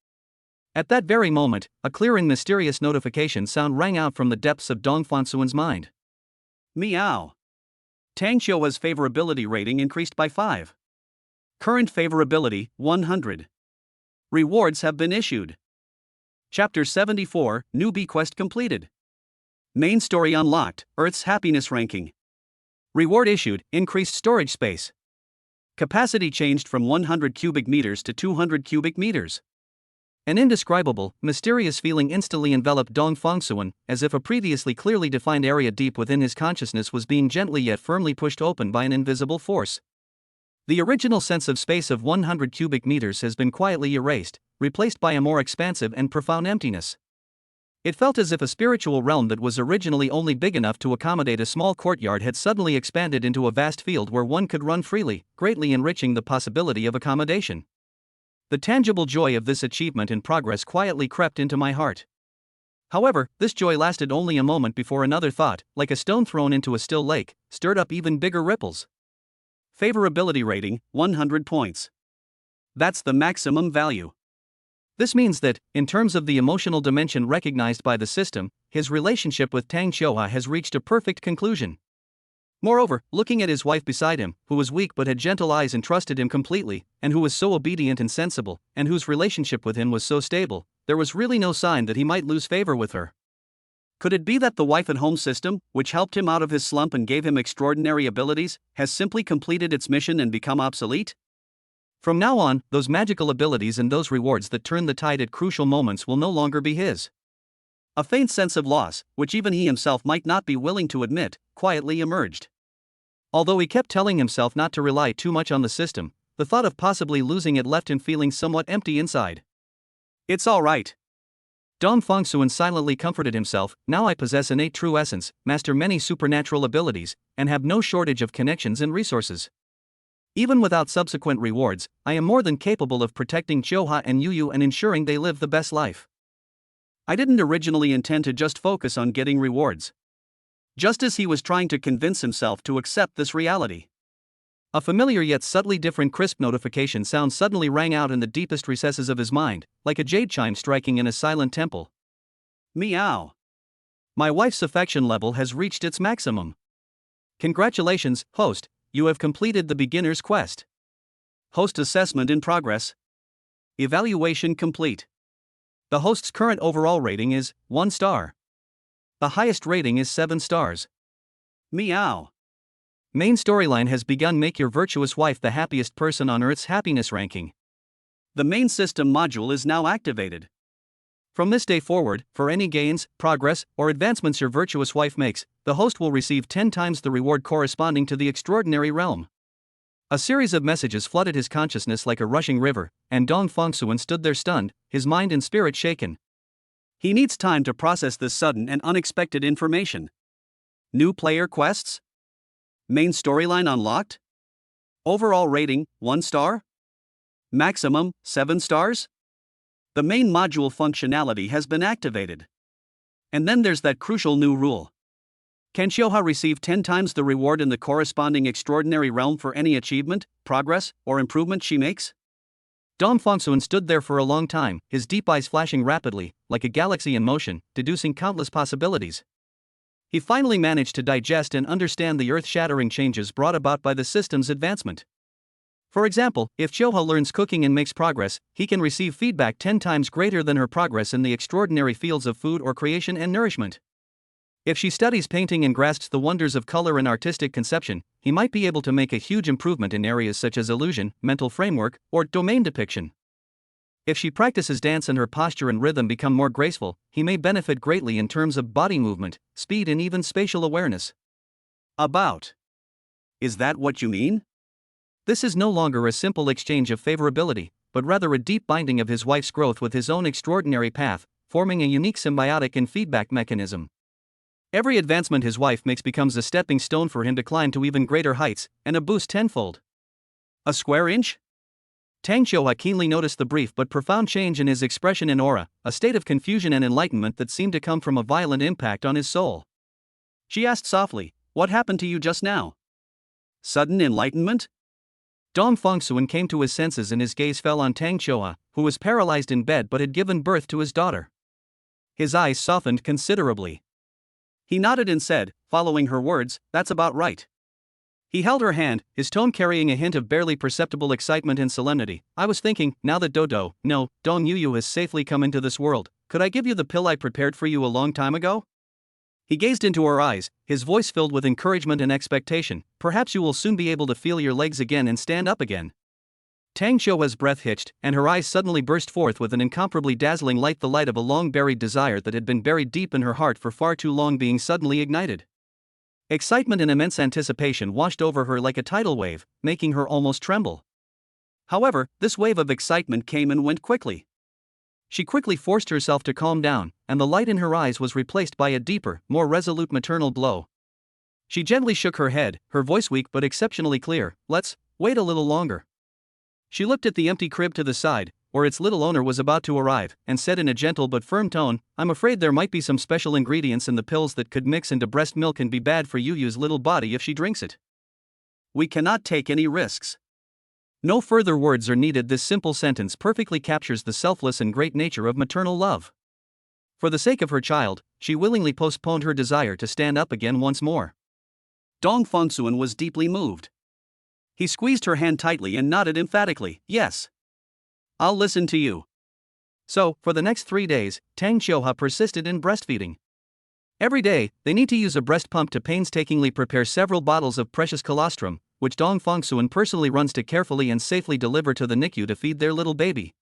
At that very moment, a clear and mysterious notification sound rang out from the depths of Dong Fongsuan's mind. Meow. Tang Xiuhe's favorability rating increased by 5. Current favorability, 100. Rewards have been issued. Chapter 74, New Bequest completed. Main story unlocked, Earth's happiness ranking. Reward issued, increased storage space. Capacity changed from 100 cubic meters to 200 cubic meters. An indescribable, mysterious feeling instantly enveloped Dong Fongsuan, as if a previously clearly defined area deep within his consciousness was being gently yet firmly pushed open by an invisible force. The original sense of space of 100 cubic meters has been quietly erased, replaced by a more expansive and profound emptiness. It felt as if a spiritual realm that was originally only big enough to accommodate a small courtyard had suddenly expanded into a vast field where one could run freely, greatly enriching the possibility of accommodation. The tangible joy of this achievement and progress quietly crept into my heart. However, this joy lasted only a moment before another thought, like a stone thrown into a still lake, stirred up even bigger ripples. Favorability rating, 100 points. That's the maximum value. This means that, in terms of the emotional dimension recognized by the system, his relationship with Tang Xiuhe has reached a perfect conclusion. Moreover, looking at his wife beside him, who was weak but had gentle eyes and trusted him completely, and who was so obedient and sensible, and whose relationship with him was so stable, there was really no sign that he might lose favor with her. Could it be that the wife-at-home system, which helped him out of his slump and gave him extraordinary abilities, has simply completed its mission and become obsolete? From now on, those magical abilities and those rewards that turn the tide at crucial moments will no longer be his. A faint sense of loss, which even he himself might not be willing to admit, quietly emerged. Although he kept telling himself not to rely too much on the system, the thought of possibly losing it left him feeling somewhat empty inside. It's all right. Dong Fongsuan silently comforted himself. Now I possess innate true essence, master many supernatural abilities, and have no shortage of connections and resources. Even without subsequent rewards, I am more than capable of protecting Xiuhe and Yu and ensuring they live the best life. I didn't originally intend to just focus on getting rewards. Just as he was trying to convince himself to accept this reality, a familiar yet subtly different crisp notification sound suddenly rang out in the deepest recesses of his mind, like a jade chime striking in a silent temple. Meow. My wife's affection level has reached its maximum. Congratulations, host, you have completed the beginner's quest. Host assessment in progress. Evaluation complete. The host's current overall rating is 1 star. The highest rating is 7 stars. Meow. Main storyline has begun. Make your virtuous wife the happiest person on Earth's happiness ranking. The main system module is now activated. From this day forward, for any gains, progress, or advancements your virtuous wife makes, the host will receive 10 times the reward corresponding to the extraordinary realm. A series of messages flooded his consciousness like a rushing river, and Dong Fongsuan stood there stunned, his mind and spirit shaken. He needs time to process this sudden and unexpected information. New player quests? Main storyline unlocked? Overall rating, 1 star? Maximum, 7 stars? The main module functionality has been activated. And then there's that crucial new rule. Can Shoha receive 10 times the reward in the corresponding extraordinary realm for any achievement, progress, or improvement she makes? Dong Fongsuan stood there for a long time, his deep eyes flashing rapidly, like a galaxy in motion, deducing countless possibilities. He finally managed to digest and understand the earth-shattering changes brought about by the system's advancement. For example, if Shoha learns cooking and makes progress, he can receive feedback 10 times greater than her progress in the extraordinary fields of food or creation and nourishment. If she studies painting and grasps the wonders of color and artistic conception, he might be able to make a huge improvement in areas such as illusion, mental framework, or domain depiction. If she practices dance and her posture and rhythm become more graceful, he may benefit greatly in terms of body movement, speed, and even spatial awareness. About. Is that what you mean? This is no longer a simple exchange of favorability, but rather a deep binding of his wife's growth with his own extraordinary path, forming a unique symbiotic and feedback mechanism. Every advancement his wife makes becomes a stepping stone for him to climb to even greater heights, and a boost tenfold. A square inch? Tang Shoha keenly noticed the brief but profound change in his expression and aura, a state of confusion and enlightenment that seemed to come from a violent impact on his soul. She asked softly, "What happened to you just now?" Sudden enlightenment? Dong Fongsuan came to his senses and his gaze fell on Tang Shoha, who was paralyzed in bed but had given birth to his daughter. His eyes softened considerably. He nodded and said, following her words, "That's about right." He held her hand, his tone carrying a hint of barely perceptible excitement and solemnity. "I was thinking, now that Dong Yuyu has safely come into this world, could I give you the pill I prepared for you a long time ago?" He gazed into her eyes, his voice filled with encouragement and expectation. "Perhaps you will soon be able to feel your legs again and stand up again." Tang Shoha's breath hitched, and her eyes suddenly burst forth with an incomparably dazzling light, the light of a long-buried desire that had been buried deep in her heart for far too long being suddenly ignited. Excitement and immense anticipation washed over her like a tidal wave, making her almost tremble. However, this wave of excitement came and went quickly. She quickly forced herself to calm down, and the light in her eyes was replaced by a deeper, more resolute maternal glow. She gently shook her head, her voice weak but exceptionally clear. "Let's wait a little longer." She looked at the empty crib to the side, where its little owner was about to arrive, and said in a gentle but firm tone, "I'm afraid there might be some special ingredients in the pills that could mix into breast milk and be bad for Yuyu's little body if she drinks it. We cannot take any risks." No further words are needed. This simple sentence perfectly captures the selfless and great nature of maternal love. For the sake of her child, she willingly postponed her desire to stand up again once more. Dong Fongsuan was deeply moved. He squeezed her hand tightly and nodded emphatically, "Yes. I'll listen to you." So, for the next 3 days, Tang Shoha persisted in breastfeeding. Every day, they need to use a breast pump to painstakingly prepare several bottles of precious colostrum, which Dong Fongsuan personally runs to carefully and safely deliver to the NICU to feed their little baby.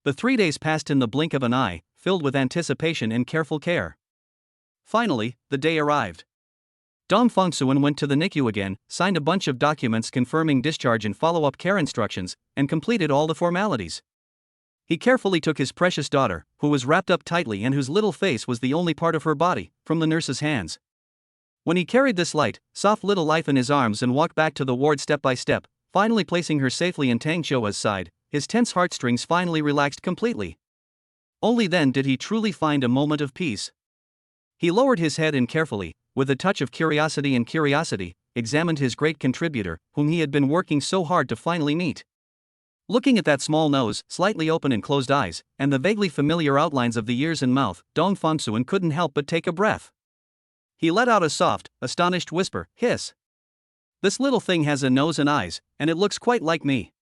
The 3 days passed in the blink of an eye, filled with anticipation and careful care. Finally, the day arrived. Dong Fongsuan went to the NICU again, signed a bunch of documents confirming discharge and follow-up care instructions, and completed all the formalities. He carefully took his precious daughter, who was wrapped up tightly and whose little face was the only part of her body, from the nurse's hands. When he carried this light, soft little life in his arms and walked back to the ward step by step, finally placing her safely in Tang Shoa's side, his tense heartstrings finally relaxed completely. Only then did he truly find a moment of peace. He lowered his head and carefully, with a touch of curiosity, examined his great contributor, whom he had been working so hard to finally meet. Looking at that small nose, slightly open and closed eyes, and the vaguely familiar outlines of the ears and mouth, Dong Fongsuan couldn't help but take a breath. He let out a soft, astonished whisper, "Hiss. This little thing has a nose and eyes, and it looks quite like me."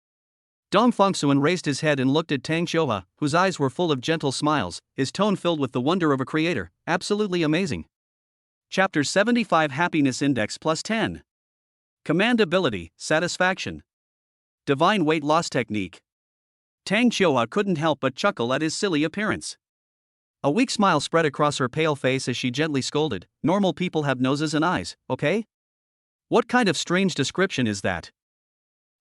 Dong Fongsuan raised his head and looked at Tang Shoha, whose eyes were full of gentle smiles, his tone filled with the wonder of a creator. Absolutely amazing. Chapter 75 Happiness Index plus 10. Command Ability, Satisfaction. Divine Weight Loss Technique. Tang Shoha couldn't help but chuckle at his silly appearance. A weak smile spread across her pale face as she gently scolded, "Normal people have noses and eyes, okay? What kind of strange description is that?"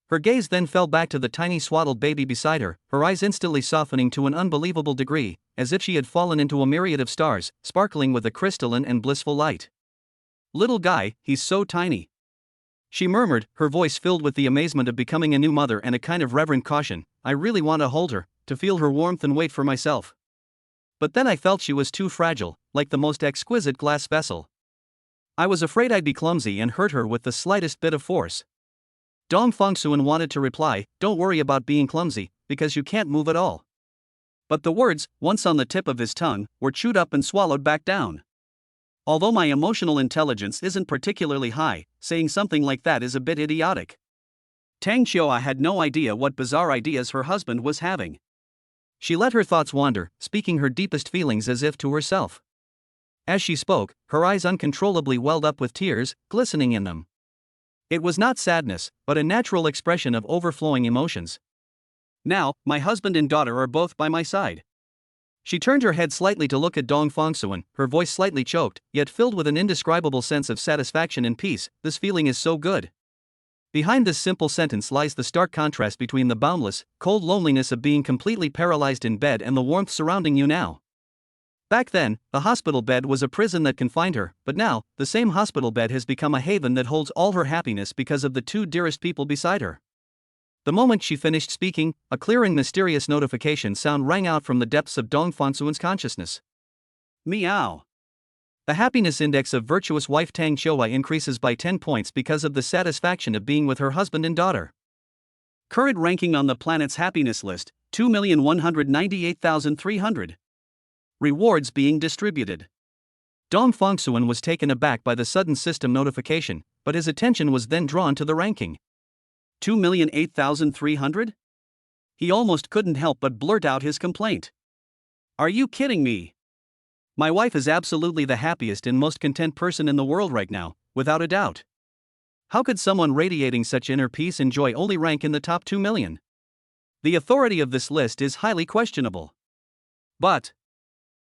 Her gaze then fell back to the tiny swaddled baby beside her, her eyes instantly softening to an unbelievable degree, as if she had fallen into a myriad of stars, sparkling with a crystalline and blissful light. "Little guy, he's so tiny," she murmured, her voice filled with the amazement of becoming a new mother and a kind of reverent caution. "I really want to hold her, to feel her warmth and weight for myself. But then I felt she was too fragile, like the most exquisite glass vessel." I was afraid I'd be clumsy and hurt her with the slightest bit of force. Dong Fongsuan wanted to reply, "Don't worry about being clumsy, because you can't move at all." But the words, once on the tip of his tongue, were chewed up and swallowed back down. Although my emotional intelligence isn't particularly high, saying something like that is a bit idiotic. Tang Xiaohua had no idea what bizarre ideas her husband was having. She let her thoughts wander, speaking her deepest feelings as if to herself. As she spoke, her eyes uncontrollably welled up with tears, glistening in them. It was not sadness, but a natural expression of overflowing emotions. Now, my husband and daughter are both by my side. She turned her head slightly to look at Dong Fongsuan, her voice slightly choked, yet filled with an indescribable sense of satisfaction and peace. This feeling is so good. Behind this simple sentence lies the stark contrast between the boundless, cold loneliness of being completely paralyzed in bed and the warmth surrounding you now. Back then, the hospital bed was a prison that confined her, but now, the same hospital bed has become a haven that holds all her happiness because of the two dearest people beside her. The moment she finished speaking, a clear and mysterious notification sound rang out from the depths of Dong Fongsuan's consciousness. Meow. The happiness index of virtuous wife Tang Xiaohua increases by 10 points because of the satisfaction of being with her husband and daughter. Current ranking on the planet's happiness list, 2,198,300. Rewards being distributed. Dong Fongsuan was taken aback by the sudden system notification, but his attention was then drawn to the ranking. 2,008,300? He almost couldn't help but blurt out his complaint. Are you kidding me? My wife is absolutely the happiest and most content person in the world right now, without a doubt. How could someone radiating such inner peace and joy only rank in the top 2 million? The authority of this list is highly questionable. But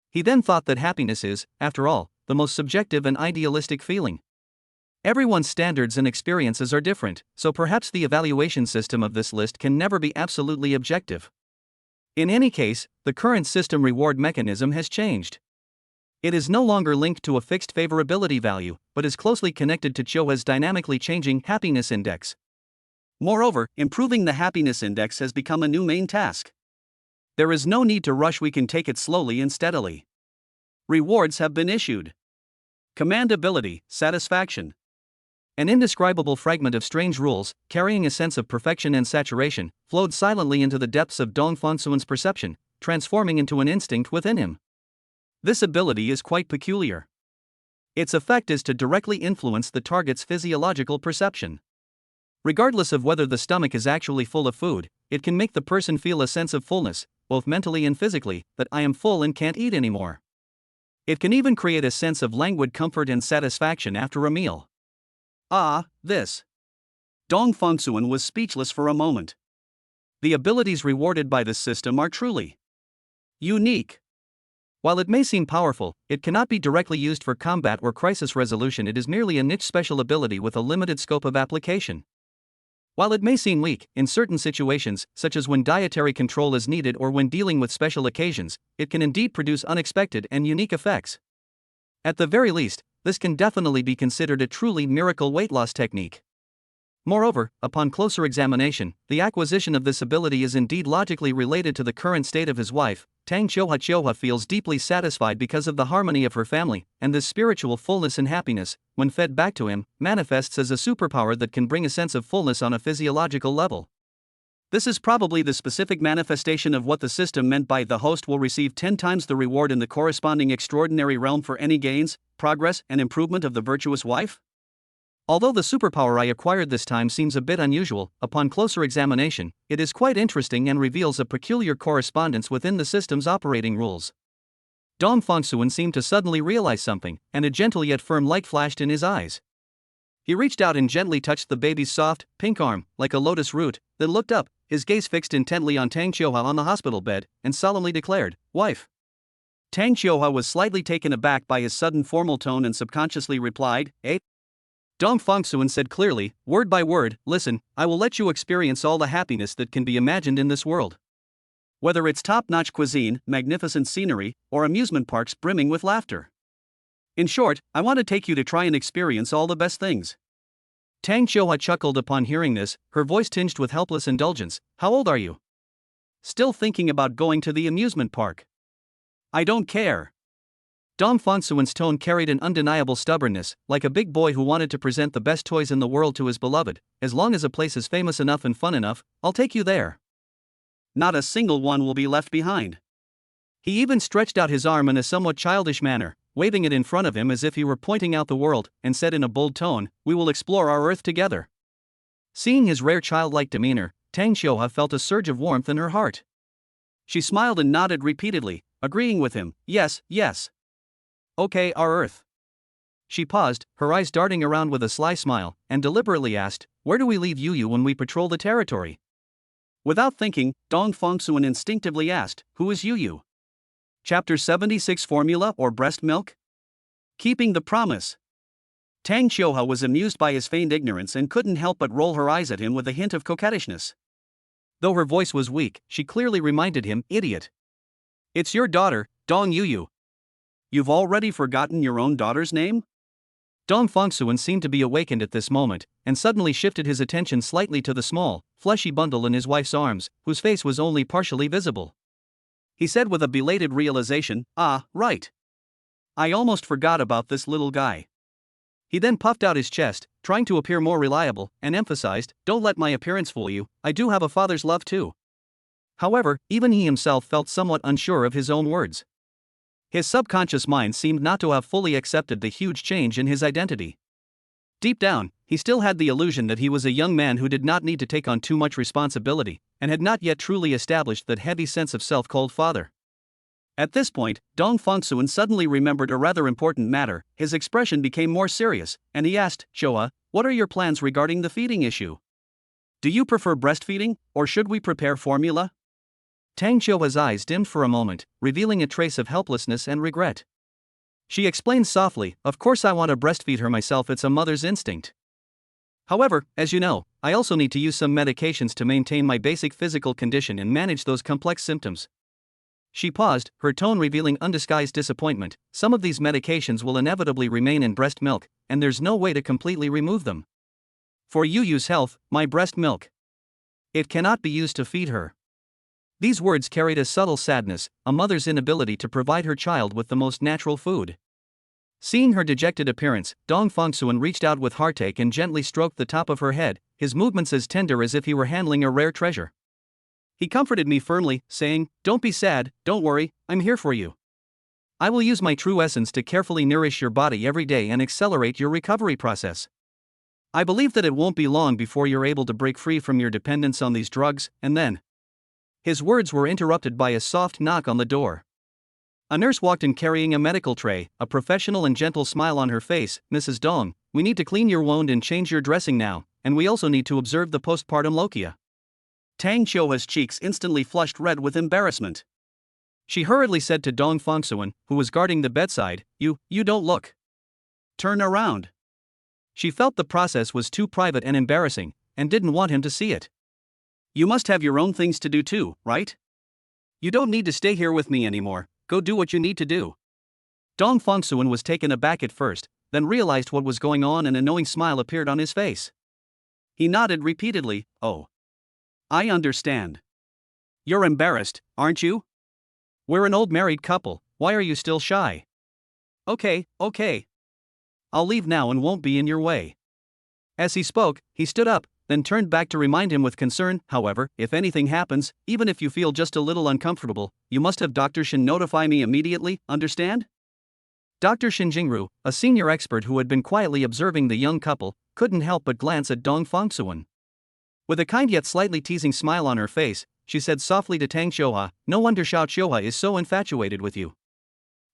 he then thought that happiness is, after all, the most subjective and idealistic feeling. Everyone's standards and experiences are different, so perhaps the evaluation system of this list can never be absolutely objective. In any case, the current system reward mechanism has changed. It is no longer linked to a fixed favorability value, but is closely connected to Xiaohua's dynamically changing happiness index. Moreover, improving the happiness index has become a new main task. There is no need to rush, we can take it slowly and steadily. Rewards have been issued. Command ability, satisfaction. An indescribable fragment of strange rules, carrying a sense of perfection and saturation, flowed silently into the depths of Dong Fongsuan's perception, transforming into an instinct within him. This ability is quite peculiar. Its effect is to directly influence the target's physiological perception. Regardless of whether the stomach is actually full of food, it can make the person feel a sense of fullness, both mentally and physically, that I am full and can't eat anymore. It can even create a sense of languid comfort and satisfaction after a meal. This. Dong Fongsuan was speechless for a moment. The abilities rewarded by this system are truly unique. While it may seem powerful, it cannot be directly used for combat or crisis resolution. It is merely a niche special ability with a limited scope of application. While it may seem weak, in certain situations, such as when dietary control is needed or when dealing with special occasions, it can indeed produce unexpected and unique effects. At the very least, this can definitely be considered a truly miracle weight loss technique. Moreover, upon closer examination, the acquisition of this ability is indeed logically related to the current state of his wife. Tang Xiaohua. Xiaohua feels deeply satisfied because of the harmony of her family, and this spiritual fullness and happiness, when fed back to him, manifests as a superpower that can bring a sense of fullness on a physiological level. This is probably the specific manifestation of what the system meant by the host will receive 10 times the reward in the corresponding extraordinary realm for any gains, progress, and improvement of the virtuous wife. Although the superpower I acquired this time seems a bit unusual, upon closer examination, it is quite interesting and reveals a peculiar correspondence within the system's operating rules. Dong Fongsuan seemed to suddenly realize something, and a gentle yet firm light flashed in his eyes. He reached out and gently touched the baby's soft, pink arm, like a lotus root, then looked up, his gaze fixed intently on Tang Xiaohua on the hospital bed, and solemnly declared, "Wife." Tang Xiaohua was slightly taken aback by his sudden formal tone and subconsciously replied, "Eh?" Dong Fongsuan said clearly, word by word, "Listen, I will let you experience all the happiness that can be imagined in this world. Whether it's top-notch cuisine, magnificent scenery, or amusement parks brimming with laughter. In short, I want to take you to try and experience all the best things." Tang Xiaohua chuckled upon hearing this, her voice tinged with helpless indulgence. "How old are you? Still thinking about going to the amusement park?" "I don't care. Dong Fongsuan's tone carried an undeniable stubbornness, like a big boy who wanted to present the best toys in the world to his beloved. As long as a place is famous enough and fun enough, I'll take you there. Not a single one will be left behind. He even stretched out his arm in a somewhat childish manner, waving it in front of him as if he were pointing out the world, and said in a bold tone, "We will explore our Earth together." Seeing his rare childlike demeanor, Tang Xiuhua felt a surge of warmth in her heart. She smiled and nodded repeatedly, agreeing with him. Yes, yes. Okay, our Earth. She paused, her eyes darting around with a sly smile, and deliberately asked, "Where do we leave Yu when we patrol the territory?" Without thinking, Dong Fongsuan instinctively asked, "Who is Yu?" Chapter 76 Formula or Breast Milk? Keeping the promise. Tang Xiuhua was amused by his feigned ignorance and couldn't help but roll her eyes at him with a hint of coquettishness. Though her voice was weak, she clearly reminded him, "Idiot. It's your daughter, Dong Yu. You've already forgotten your own daughter's name?" Dong Fongsuan seemed to be awakened at this moment, and suddenly shifted his attention slightly to the small, fleshy bundle in his wife's arms, whose face was only partially visible. He said with a belated realization, "Ah, right. I almost forgot about this little guy." He then puffed out his chest, trying to appear more reliable, and emphasized, "Don't let my appearance fool you, I do have a father's love too." However, even he himself felt somewhat unsure of his own words. His subconscious mind seemed not to have fully accepted the huge change in his identity. Deep down, he still had the illusion that he was a young man who did not need to take on too much responsibility, and had not yet truly established that heavy sense of self called father. At this point, Dong Fongsuan suddenly remembered a rather important matter. His expression became more serious, and he asked, "Xiuhua, what are your plans regarding the feeding issue? Do you prefer breastfeeding, or should we prepare formula?" Tang Xiuhua's eyes dimmed for a moment, revealing a trace of helplessness and regret. She explained softly, "Of course I want to breastfeed her myself, it's a mother's instinct. However, as you know, I also need to use some medications to maintain my basic physical condition and manage those complex symptoms." She paused, her tone revealing undisguised disappointment. "Some of these medications will inevitably remain in breast milk, and there's no way to completely remove them. For Yu's health, my breast milk. It cannot be used to feed her." These words carried a subtle sadness, a mother's inability to provide her child with the most natural food. Seeing her dejected appearance, Dong Fongsuan reached out with heartache and gently stroked the top of her head, his movements as tender as if he were handling a rare treasure. He comforted me firmly, saying, "Don't be sad, don't worry, I'm here for you. I will use my true essence to carefully nourish your body every day and accelerate your recovery process. I believe that it won't be long before you're able to break free from your dependence on these drugs, and then..." His words were interrupted by a soft knock on the door. A nurse walked in carrying a medical tray, a professional and gentle smile on her face. "Mrs. Dong, we need to clean your wound and change your dressing now, and we also need to observe the postpartum lochia." Tang Xiuhua's cheeks instantly flushed red with embarrassment. She hurriedly said to Dong Fongsuan, who was guarding the bedside, You don't look. Turn around." She felt the process was too private and embarrassing, and didn't want him to see it. "You must have your own things to do too, right? You don't need to stay here with me anymore, go do what you need to do." Dong Fongsuan was taken aback at first, then realized what was going on and a knowing smile appeared on his face. He nodded repeatedly, "Oh. I understand. You're embarrassed, aren't you? We're an old married couple, why are you still shy? Okay. I'll leave now and won't be in your way." As he spoke, he stood up, then turned back to remind him with concern, "However, if anything happens, even if you feel just a little uncomfortable, you must have Dr. Shin notify me immediately, understand?" Dr. Shin Jingru, a senior expert who had been quietly observing the young couple, couldn't help but glance at Dong Fongsuan. With a kind yet slightly teasing smile on her face, she said softly to Tang Xiuhua, "No wonder Xiuhua is so infatuated with you.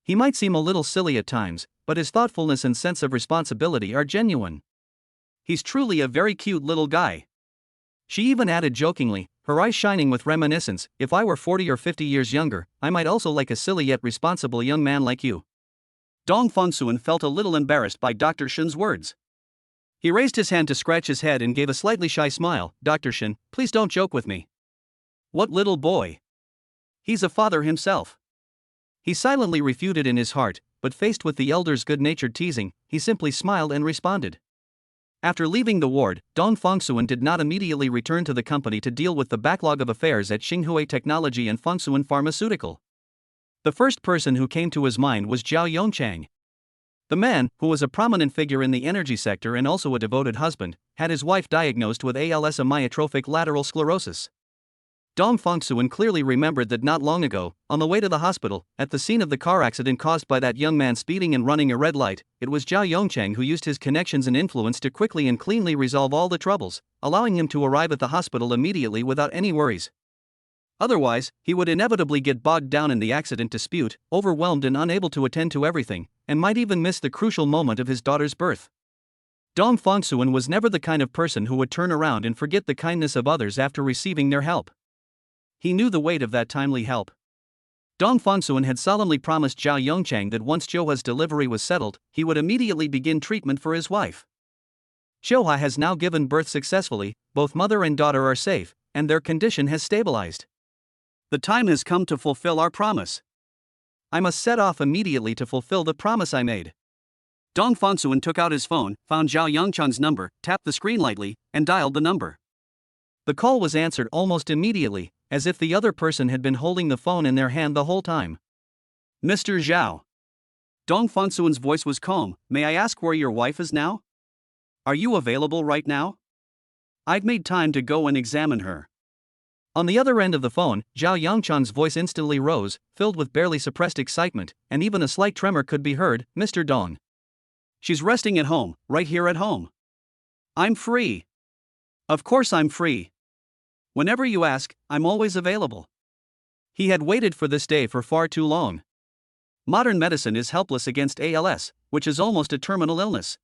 He might seem a little silly at times, but his thoughtfulness and sense of responsibility are genuine. He's truly a very cute little guy." She even added jokingly, her eyes shining with reminiscence, "If I were 40 or 50 years younger, I might also like a silly yet responsible young man like you." Dong Fongsuan felt a little embarrassed by Dr. Shin's words. He raised his hand to scratch his head and gave a slightly shy smile. "Dr. Shin, please don't joke with me. What little boy? He's a father himself." He silently refuted in his heart, but faced with the elder's good-natured teasing, he simply smiled and responded. After leaving the ward, Dong Fongsuan did not immediately return to the company to deal with the backlog of affairs at Xinhui Technology and Fongsuan Pharmaceutical. The first person who came to his mind was Zhao Yongchang. The man, who was a prominent figure in the energy sector and also a devoted husband, had his wife diagnosed with ALS, amyotrophic lateral sclerosis. Dong Fongsuan clearly remembered that not long ago, on the way to the hospital, at the scene of the car accident caused by that young man speeding and running a red light, it was Zhao Yongchang who used his connections and influence to quickly and cleanly resolve all the troubles, allowing him to arrive at the hospital immediately without any worries. Otherwise, he would inevitably get bogged down in the accident dispute, overwhelmed and unable to attend to everything, and might even miss the crucial moment of his daughter's birth. Dong Fongsuan was never the kind of person who would turn around and forget the kindness of others after receiving their help. He knew the weight of that timely help. Dong Fongsuan had solemnly promised Zhao Yongchang that once Xiuhua's delivery was settled, he would immediately begin treatment for his wife. Xiuhua has now given birth successfully, both mother and daughter are safe, and their condition has stabilized. The time has come to fulfill our promise. I must set off immediately to fulfill the promise I made. Dong Fongsuan took out his phone, found Zhao Yongchang's number, tapped the screen lightly, and dialed the number. The call was answered almost immediately, as if the other person had been holding the phone in their hand the whole time. Mr. Zhao. Dong Fongsuan's voice was calm. May I ask where your wife is now? Are you available right now? I've made time to go and examine her. On the other end of the phone, Zhao Yongchang's voice instantly rose, filled with barely suppressed excitement, and even a slight tremor could be heard. Mr. Dong. She's resting at home, right here at home. I'm free. Of course I'm free. Whenever you ask, I'm always available. He had waited for this day for far too long. Modern medicine is helpless against ALS, which is almost a terminal illness.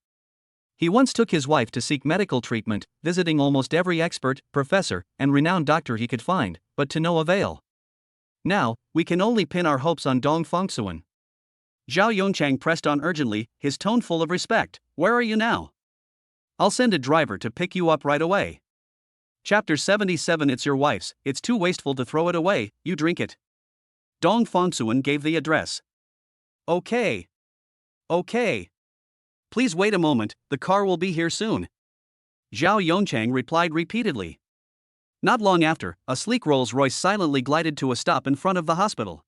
He once took his wife to seek medical treatment, visiting almost every expert, professor, and renowned doctor he could find, but to no avail. Now, we can only pin our hopes on Dong Fongsuan. Zhao Yongchang pressed on urgently, his tone full of respect. Where are you now? I'll send a driver to pick you up right away. Chapter 77. It's your wife's, it's too wasteful to throw it away, you drink it. Dong Fongsuan gave the address. Okay. Please wait a moment, the car will be here soon. Zhao Yongchang replied repeatedly. Not long after, a sleek Rolls-Royce silently glided to a stop in front of the hospital.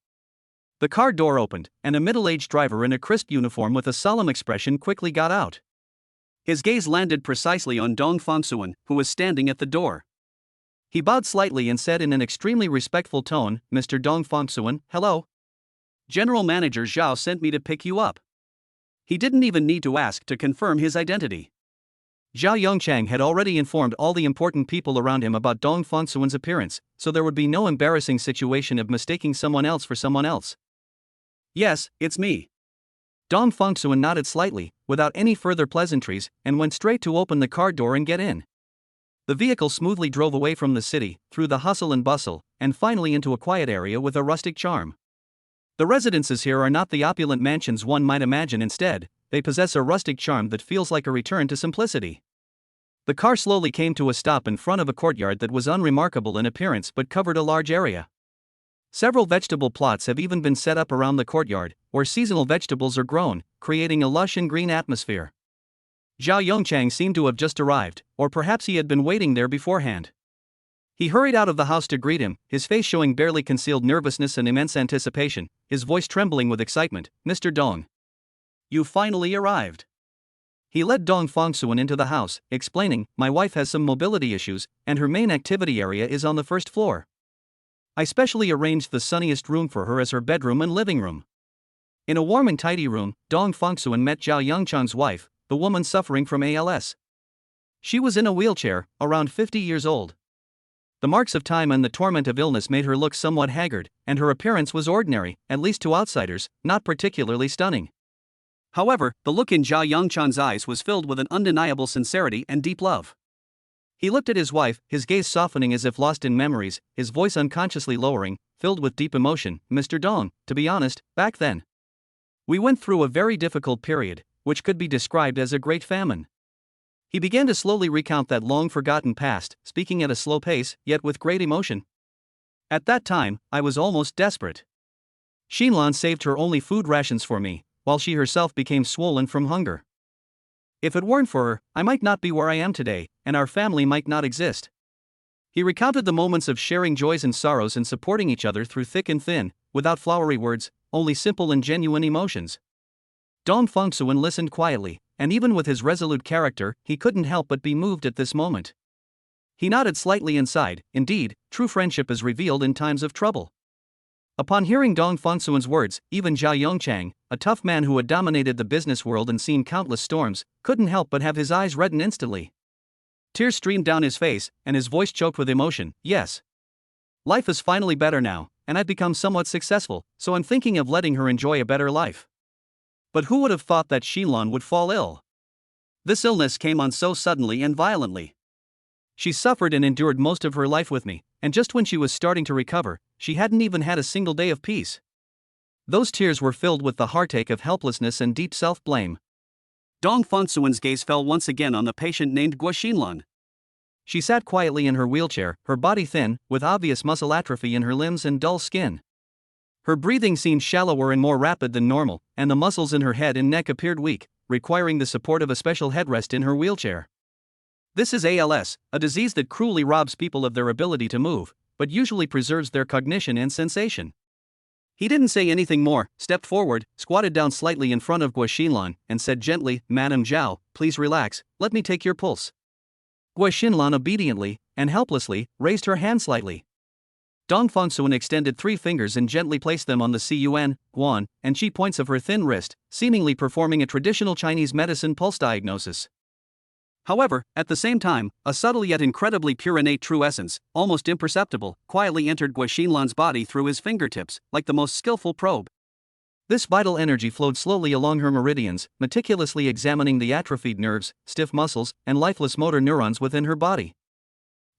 The car door opened, and a middle-aged driver in a crisp uniform with a solemn expression quickly got out. His gaze landed precisely on Dong Fongsuan, who was standing at the door. He bowed slightly and said in an extremely respectful tone, Mr. Dong Fongsuan, hello. General Manager Zhao sent me to pick you up. He didn't even need to ask to confirm his identity. Zhao Yongchang had already informed all the important people around him about Dong Fongsuan's appearance, so there would be no embarrassing situation of mistaking someone else for someone else. Yes, it's me. Dong Fongsuan nodded slightly, without any further pleasantries, and went straight to open the car door and get in. The vehicle smoothly drove away from the city, through the hustle and bustle, and finally into a quiet area with a rustic charm. The residences here are not the opulent mansions one might imagine. Instead, they possess a rustic charm that feels like a return to simplicity. The car slowly came to a stop in front of a courtyard that was unremarkable in appearance but covered a large area. Several vegetable plots have even been set up around the courtyard, where seasonal vegetables are grown, creating a lush and green atmosphere. Zhao Yongchang seemed to have just arrived, or perhaps he had been waiting there beforehand. He hurried out of the house to greet him, his face showing barely concealed nervousness and immense anticipation, his voice trembling with excitement. Mr. Dong. You finally arrived. He led Dong Fongsuan into the house, explaining, my wife has some mobility issues, and her main activity area is on the first floor. I specially arranged the sunniest room for her as her bedroom and living room. In a warm and tidy room, Dong Fongsuan met Zhao Yongchang's wife, the woman suffering from ALS. She was in a wheelchair, around 50 years old. The marks of time and the torment of illness made her look somewhat haggard, and her appearance was ordinary, at least to outsiders, not particularly stunning. However, the look in Zhao Yongchang's eyes was filled with an undeniable sincerity and deep love. He looked at his wife, his gaze softening as if lost in memories, his voice unconsciously lowering, filled with deep emotion. Mr. Dong, to be honest, back then, we went through a very difficult period, which could be described as a great famine. He began to slowly recount that long-forgotten past, speaking at a slow pace, yet with great emotion. At that time, I was almost desperate. Xinlan saved her only food rations for me, while she herself became swollen from hunger. If it weren't for her, I might not be where I am today, and our family might not exist. He recounted the moments of sharing joys and sorrows and supporting each other through thick and thin, without flowery words, only simple and genuine emotions. Dong Fengsuan listened quietly, and even with his resolute character, he couldn't help but be moved at this moment. He nodded slightly inside. Indeed, true friendship is revealed in times of trouble. Upon hearing Dong Fengsuan's words, even Zhao Yongchang, a tough man who had dominated the business world and seen countless storms, couldn't help but have his eyes redden instantly. Tears streamed down his face, and his voice choked with emotion. Yes. Life is finally better now, and I've become somewhat successful, so I'm thinking of letting her enjoy a better life. But who would have thought that Xilan would fall ill? This illness came on so suddenly and violently. She suffered and endured most of her life with me, and just when she was starting to recover, she hadn't even had a single day of peace. Those tears were filled with the heartache of helplessness and deep self-blame. Dong Fengsuan's gaze fell once again on the patient named Guo Xinlan. She sat quietly in her wheelchair, her body thin, with obvious muscle atrophy in her limbs and dull skin. Her breathing seemed shallower and more rapid than normal, and the muscles in her head and neck appeared weak, requiring the support of a special headrest in her wheelchair. This is ALS, a disease that cruelly robs people of their ability to move, but usually preserves their cognition and sensation. He didn't say anything more, stepped forward, squatted down slightly in front of Guo Xinlan, and said gently, "Madame Zhao, please relax, let me take your pulse." Guo Xinlan obediently, and helplessly, raised her hand slightly. Dong Fengsuan extended 3 fingers and gently placed them on the Cun, Guan, and Qi points of her thin wrist, seemingly performing a traditional Chinese medicine pulse diagnosis. However, at the same time, a subtle yet incredibly pure innate true essence, almost imperceptible, quietly entered Guo Xinlan's body through his fingertips, like the most skillful probe. This vital energy flowed slowly along her meridians, meticulously examining the atrophied nerves, stiff muscles, and lifeless motor neurons within her body.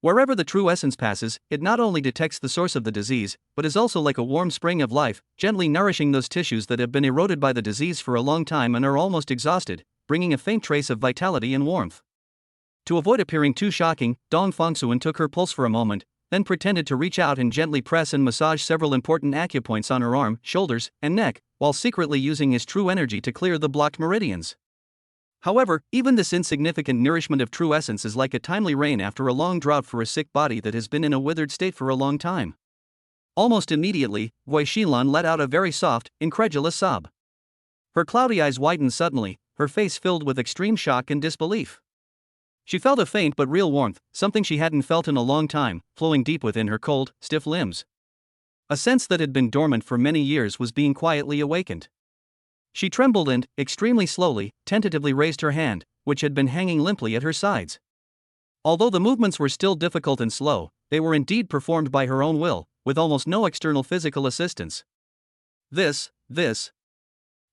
Wherever the true essence passes, it not only detects the source of the disease, but is also like a warm spring of life, gently nourishing those tissues that have been eroded by the disease for a long time and are almost exhausted, bringing a faint trace of vitality and warmth. To avoid appearing too shocking, Dong Fengsuan took her pulse for a moment, then pretended to reach out and gently press and massage several important acupoints on her arm, shoulders, and neck, while secretly using his true energy to clear the blocked meridians. However, even this insignificant nourishment of true essence is like a timely rain after a long drought for a sick body that has been in a withered state for a long time. Almost immediately, Guo Xinlan let out a very soft, incredulous sob. Her cloudy eyes widened suddenly, her face filled with extreme shock and disbelief. She felt a faint but real warmth, something she hadn't felt in a long time, flowing deep within her cold, stiff limbs. A sense that had been dormant for many years was being quietly awakened. She trembled and, extremely slowly, tentatively raised her hand, which had been hanging limply at her sides. Although the movements were still difficult and slow, they were indeed performed by her own will, with almost no external physical assistance. This. Guo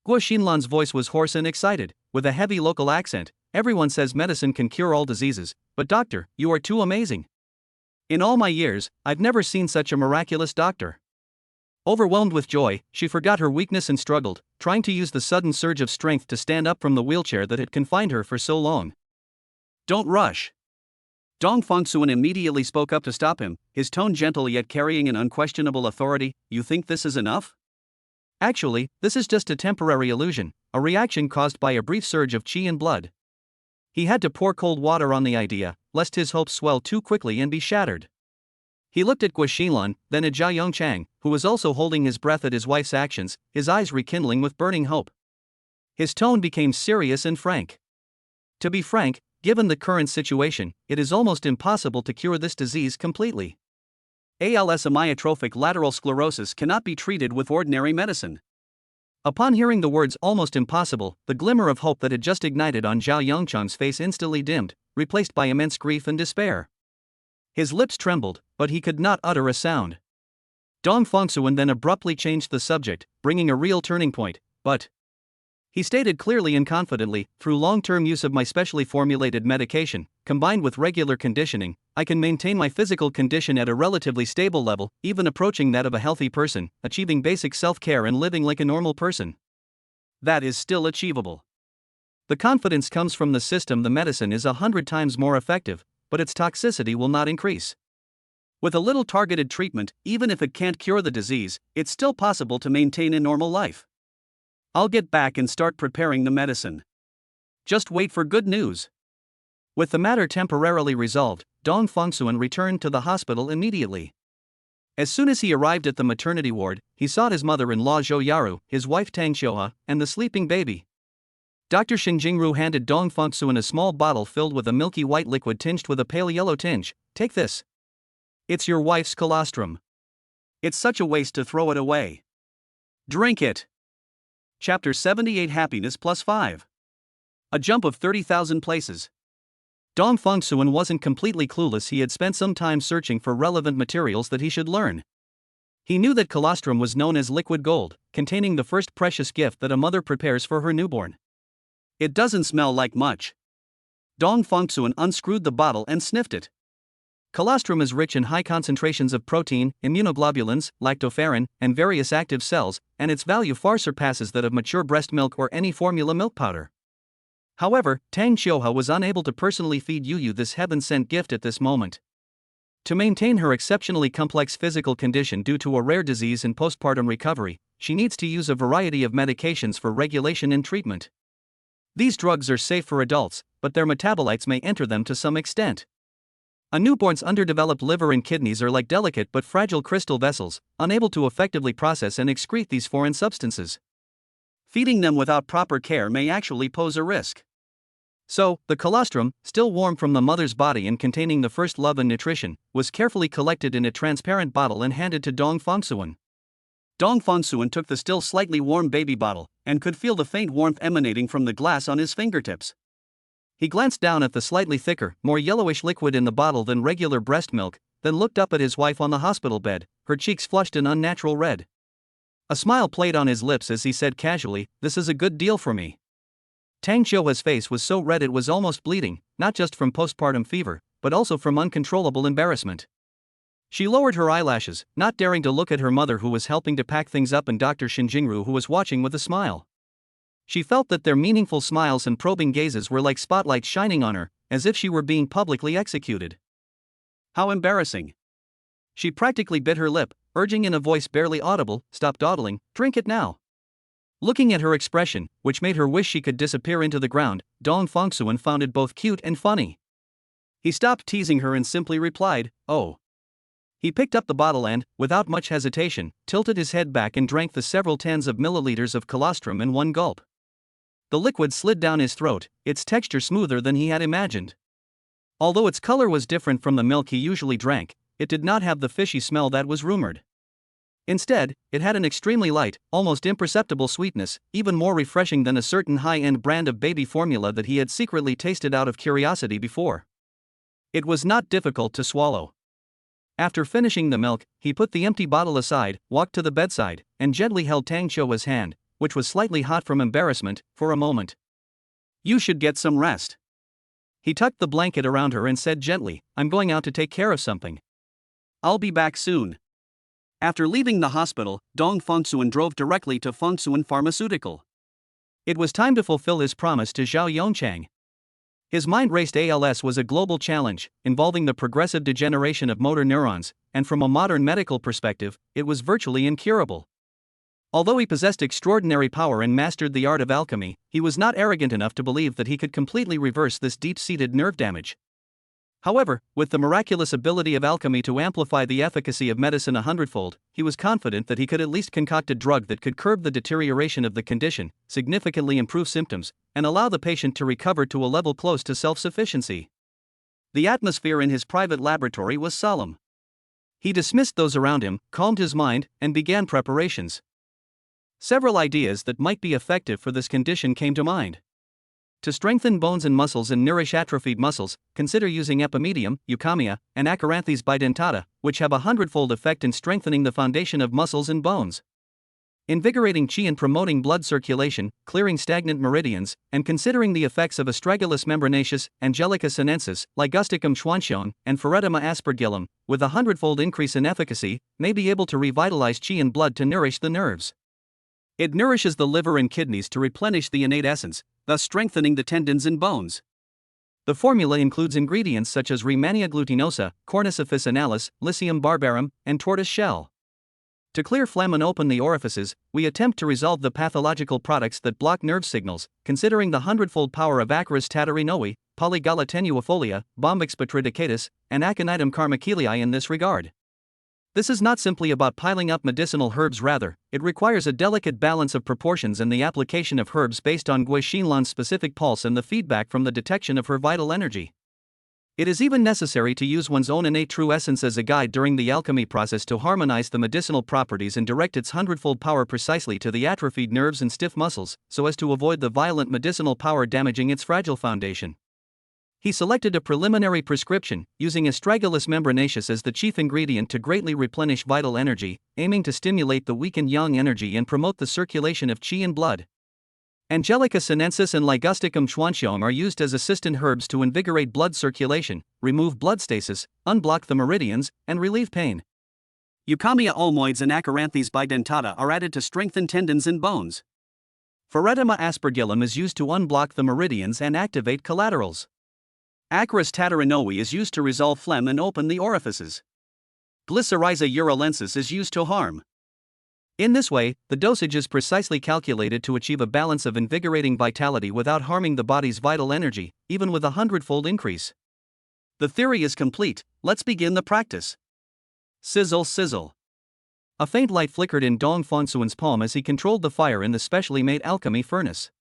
Xinlan's voice was hoarse and excited, with a heavy local accent. Everyone says medicine can cure all diseases, but doctor, you are too amazing. In all my years, I've never seen such a miraculous doctor. Overwhelmed with joy, she forgot her weakness and struggled, trying to use the sudden surge of strength to stand up from the wheelchair that had confined her for so long. Don't rush. Dong Fengsuan immediately spoke up to stop him, his tone gentle yet carrying an unquestionable authority. You think this is enough? Actually, this is just a temporary illusion, a reaction caused by a brief surge of qi and blood. He had to pour cold water on the idea, lest his hopes swell too quickly and be shattered. He looked at Guo Xinlan, then at Zhao Yongchang, who was also holding his breath at his wife's actions, his eyes rekindling with burning hope. His tone became serious and frank. To be frank, given the current situation, it is almost impossible to cure this disease completely. ALS, amyotrophic lateral sclerosis, cannot be treated with ordinary medicine. Upon hearing the words almost impossible, the glimmer of hope that had just ignited on Zhao Yongchang's face instantly dimmed, replaced by immense grief and despair. His lips trembled, but he could not utter a sound. Dong Fengsuan then abruptly changed the subject, bringing a real turning point. But he stated clearly and confidently, through long-term use of my specially formulated medication, combined with regular conditioning, I can maintain my physical condition at a relatively stable level, even approaching that of a healthy person, achieving basic self-care and living like a normal person. That is still achievable. The confidence comes from the system. The medicine is 100 times more effective, but its toxicity will not increase. With a little targeted treatment, even if it can't cure the disease, it's still possible to maintain a normal life. I'll get back and start preparing the medicine. Just wait for good news. With the matter temporarily resolved, Dong Fengsuan returned to the hospital immediately. As soon as he arrived at the maternity ward, he saw his mother-in-law Zhou Yaru, his wife Tang Xiuhe, and the sleeping baby. Dr. Xing Jingru handed Dong Fengsuan a small bottle filled with a milky white liquid tinged with a pale yellow tinge. Take this. It's your wife's colostrum. It's such a waste to throw it away. Drink it. Chapter 78 Happiness Plus 5. A jump of 30,000 places. Dong Fengsuan wasn't completely clueless. He had spent some time searching for relevant materials that he should learn. He knew that colostrum was known as liquid gold, containing the first precious gift that a mother prepares for her newborn. It doesn't smell like much. Dong Fengsuan unscrewed the bottle and sniffed it. Colostrum is rich in high concentrations of protein, immunoglobulins, lactoferrin, and various active cells, and its value far surpasses that of mature breast milk or any formula milk powder. However, Tang Xiuhe was unable to personally feed Yu this heaven-sent gift at this moment. To maintain her exceptionally complex physical condition due to a rare disease and postpartum recovery, she needs to use a variety of medications for regulation and treatment. These drugs are safe for adults, but their metabolites may enter them to some extent. A newborn's underdeveloped liver and kidneys are like delicate but fragile crystal vessels, unable to effectively process and excrete these foreign substances. Feeding them without proper care may actually pose a risk. So, the colostrum, still warm from the mother's body and containing the first love and nutrition, was carefully collected in a transparent bottle and handed to Dong Fengsuan. Dong Fengsuan took the still slightly warm baby bottle, and could feel the faint warmth emanating from the glass on his fingertips. He glanced down at the slightly thicker, more yellowish liquid in the bottle than regular breast milk, then looked up at his wife on the hospital bed, her cheeks flushed an unnatural red. A smile played on his lips as he said casually, "This is a good deal for me." Tang Xiuhe's face was so red it was almost bleeding, not just from postpartum fever, but also from uncontrollable embarrassment. She lowered her eyelashes, not daring to look at her mother who was helping to pack things up and Dr. Xing Jingru who was watching with a smile. She felt that their meaningful smiles and probing gazes were like spotlights shining on her, as if she were being publicly executed. How embarrassing. She practically bit her lip, urging in a voice barely audible, "Stop dawdling, drink it now." Looking at her expression, which made her wish she could disappear into the ground, Dong Fengsuan found it both cute and funny. He stopped teasing her and simply replied, "Oh." He picked up the bottle and, without much hesitation, tilted his head back and drank the several tens of milliliters of colostrum in one gulp. The liquid slid down his throat, its texture smoother than he had imagined. Although its color was different from the milk he usually drank, it did not have the fishy smell that was rumored. Instead, it had an extremely light, almost imperceptible sweetness, even more refreshing than a certain high-end brand of baby formula that he had secretly tasted out of curiosity before. It was not difficult to swallow. After finishing the milk, he put the empty bottle aside, walked to the bedside, and gently held Tang Xiuhe's hand, which was slightly hot from embarrassment, for a moment. "You should get some rest." He tucked the blanket around her and said gently, "I'm going out to take care of something. I'll be back soon." After leaving the hospital, Dong Fengsuan drove directly to Fengsuan Pharmaceutical. It was time to fulfill his promise to Zhao Yongchang. His mind raced. ALS was a global challenge, involving the progressive degeneration of motor neurons, and from a modern medical perspective, it was virtually incurable. Although he possessed extraordinary power and mastered the art of alchemy, he was not arrogant enough to believe that he could completely reverse this deep-seated nerve damage. However, with the miraculous ability of alchemy to amplify the efficacy of medicine 100-fold, he was confident that he could at least concoct a drug that could curb the deterioration of the condition, significantly improve symptoms, and allow the patient to recover to a level close to self-sufficiency. The atmosphere in his private laboratory was solemn. He dismissed those around him, calmed his mind, and began preparations. Several ideas that might be effective for this condition came to mind. To strengthen bones and muscles and nourish atrophied muscles, consider using epimedium, euchomia, and Acaranthes bidentata, which have a 100-fold effect in strengthening the foundation of muscles and bones. Invigorating qi and promoting blood circulation, clearing stagnant meridians, and considering the effects of Astragalus membranaceus, Angelica sinensis, Ligusticum schwanchione, and Pheredima aspergillum, with a 100-fold increase in efficacy, may be able to revitalize qi and blood to nourish the nerves. It nourishes the liver and kidneys to replenish the innate essence, thus strengthening the tendons and bones. The formula includes ingredients such as Rehmannia glutinosa, Cornus officinalis, Lycium barbarum, and tortoise shell. To clear phlegm and open the orifices, we attempt to resolve the pathological products that block nerve signals, considering the 100-fold power of Acarus tatarinoi, Polygala tenuifolia, Bombyx botridicatus, and Aconitum carmachilii in this regard. This is not simply about piling up medicinal herbs, rather, it requires a delicate balance of proportions and the application of herbs based on Gui Xinlan's specific pulse and the feedback from the detection of her vital energy. It is even necessary to use one's own innate true essence as a guide during the alchemy process to harmonize the medicinal properties and direct its hundredfold power precisely to the atrophied nerves and stiff muscles, so as to avoid the violent medicinal power damaging its fragile foundation. He selected a preliminary prescription, using Astragalus membranaceus as the chief ingredient to greatly replenish vital energy, aiming to stimulate the weakened yang energy and promote the circulation of qi and blood. Angelica sinensis and Ligusticum xuanxiong are used as assistant herbs to invigorate blood circulation, remove blood stasis, unblock the meridians, and relieve pain. Euchomia olmoides and Acaranthes bidentata are added to strengthen tendons and bones. Pheretima aspergillum is used to unblock the meridians and activate collaterals. Acarus tatarinoe is used to resolve phlegm and open the orifices. Glycyrrhiza uralensis is used to harm. In this way, the dosage is precisely calculated to achieve a balance of invigorating vitality without harming the body's vital energy, even with a hundredfold increase. The theory is complete, let's begin the practice. Sizzle, sizzle. A faint light flickered in Dong Fongsuan's palm as he controlled the fire in the specially made alchemy furnace.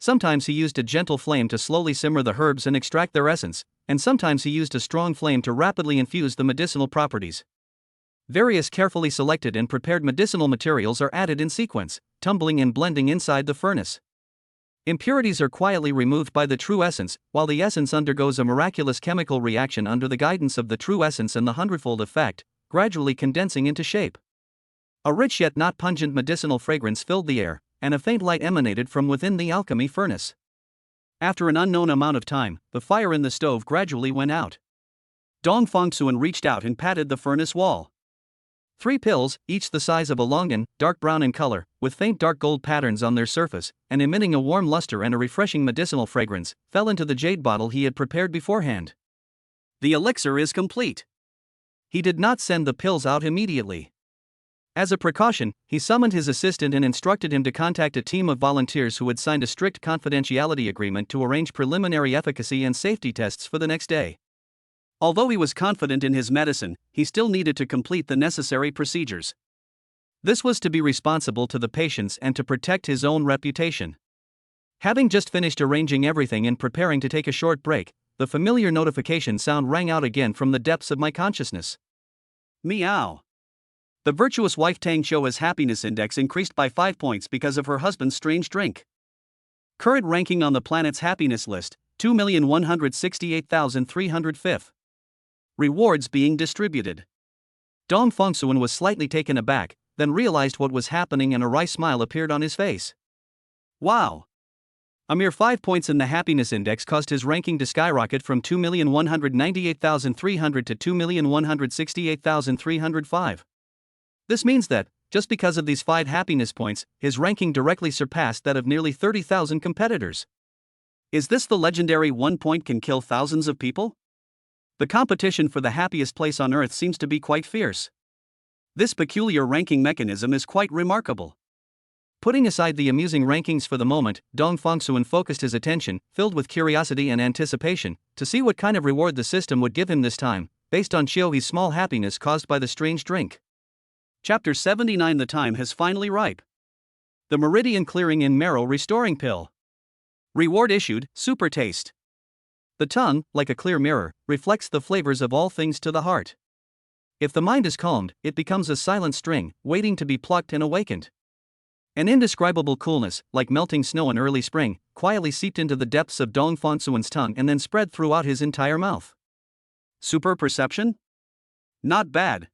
Sometimes he used a gentle flame to slowly simmer the herbs and extract their essence, and sometimes he used a strong flame to rapidly infuse the medicinal properties. Various carefully selected and prepared medicinal materials are added in sequence, tumbling and blending inside the furnace. Impurities are quietly removed by the true essence, while the essence undergoes a miraculous chemical reaction under the guidance of the true essence and the hundredfold effect, gradually condensing into shape. A rich yet not pungent medicinal fragrance filled the air, and a faint light emanated from within the alchemy furnace. After an unknown amount of time, the fire in the stove gradually went out. Dong Fongsuan reached out and patted the furnace wall. 3 pills, each the size of a longan, dark brown in color, with faint dark gold patterns on their surface, and emitting a warm luster and a refreshing medicinal fragrance, fell into the jade bottle he had prepared beforehand. The elixir is complete. He did not send the pills out immediately. As a precaution, he summoned his assistant and instructed him to contact a team of volunteers who had signed a strict confidentiality agreement to arrange preliminary efficacy and safety tests for the next day. Although he was confident in his medicine, he still needed to complete the necessary procedures. This was to be responsible to the patients and to protect his own reputation. Having just finished arranging everything and preparing to take a short break, the familiar notification sound rang out again from the depths of my consciousness. Meow. The virtuous wife Tang Xiuha's happiness index increased by 5 points because of her husband's strange drink. Current ranking on the planet's happiness list, 2,168,305. Rewards being distributed. Dong Fongsuan was slightly taken aback, then realized what was happening and a wry smile appeared on his face. Wow! A mere 5 points in the happiness index caused his ranking to skyrocket from 2,198,300 to 2,168,305. This means that, just because of these 5 happiness points, his ranking directly surpassed that of nearly 30,000 competitors. Is this the legendary 1 point can kill thousands of people? The competition for the happiest place on earth seems to be quite fierce. This peculiar ranking mechanism is quite remarkable. Putting aside the amusing rankings for the moment, Dong Fongsuan focused his attention, filled with curiosity and anticipation, to see what kind of reward the system would give him this time, based on Xiuha's small happiness caused by the strange drink. Chapter 79. The time has finally ripe. The meridian clearing and marrow restoring pill. Reward issued, super taste. The tongue, like a clear mirror, reflects the flavors of all things to the heart. If the mind is calmed, it becomes a silent string, waiting to be plucked and awakened. An indescribable coolness, like melting snow in early spring, quietly seeped into the depths of Dong Fongsuan's tongue and then spread throughout his entire mouth. Super perception? Not bad.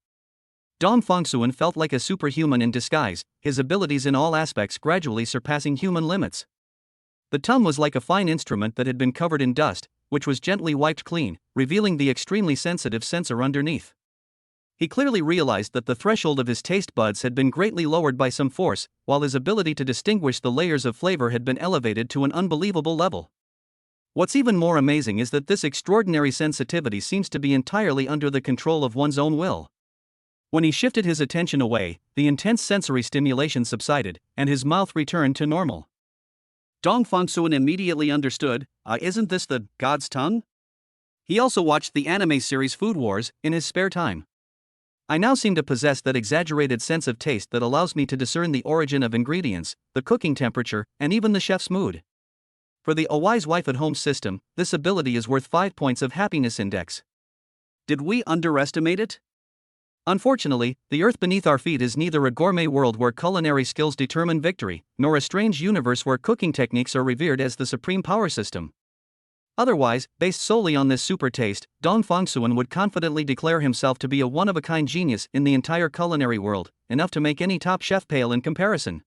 Dong Fongsuan felt like a superhuman in disguise, his abilities in all aspects gradually surpassing human limits. The tongue was like a fine instrument that had been covered in dust, which was gently wiped clean, revealing the extremely sensitive sensor underneath. He clearly realized that the threshold of his taste buds had been greatly lowered by some force, while his ability to distinguish the layers of flavor had been elevated to an unbelievable level. What's even more amazing is that this extraordinary sensitivity seems to be entirely under the control of one's own will. When he shifted his attention away, the intense sensory stimulation subsided, and his mouth returned to normal. Dong Fongsuan immediately understood, isn't this the God's tongue? He also watched the anime series Food Wars in his spare time. I now seem to possess that exaggerated sense of taste that allows me to discern the origin of ingredients, the cooking temperature, and even the chef's mood. For the A Wise Wife at Home system, this ability is worth 5 points of happiness index. Did we underestimate it? Unfortunately, the earth beneath our feet is neither a gourmet world where culinary skills determine victory, nor a strange universe where cooking techniques are revered as the supreme power system. Otherwise, based solely on this super taste, Dong Fongsuan would confidently declare himself to be a one-of-a-kind genius in the entire culinary world, enough to make any top chef pale in comparison.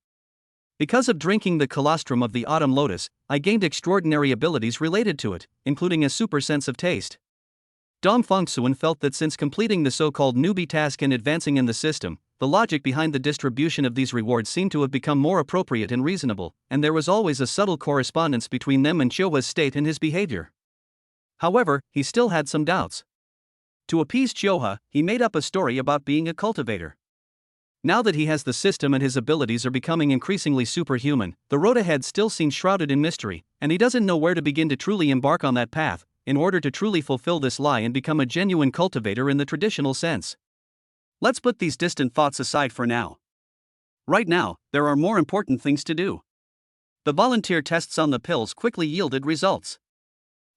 Because of drinking the colostrum of the autumn lotus, I gained extraordinary abilities related to it, including a super sense of taste. Dong Fongsuan felt that since completing the so-called newbie task and advancing in the system, the logic behind the distribution of these rewards seemed to have become more appropriate and reasonable, and there was always a subtle correspondence between them and Chiohua's state and his behavior. However, he still had some doubts. To appease Chiohua, he made up a story about being a cultivator. Now that he has the system and his abilities are becoming increasingly superhuman, the road ahead still seems shrouded in mystery, and he doesn't know where to begin to truly embark on that path, in order to truly fulfill this lie and become a genuine cultivator in the traditional sense. Let's put these distant thoughts aside for now. Right now, there are more important things to do. The volunteer tests on the pills quickly yielded results.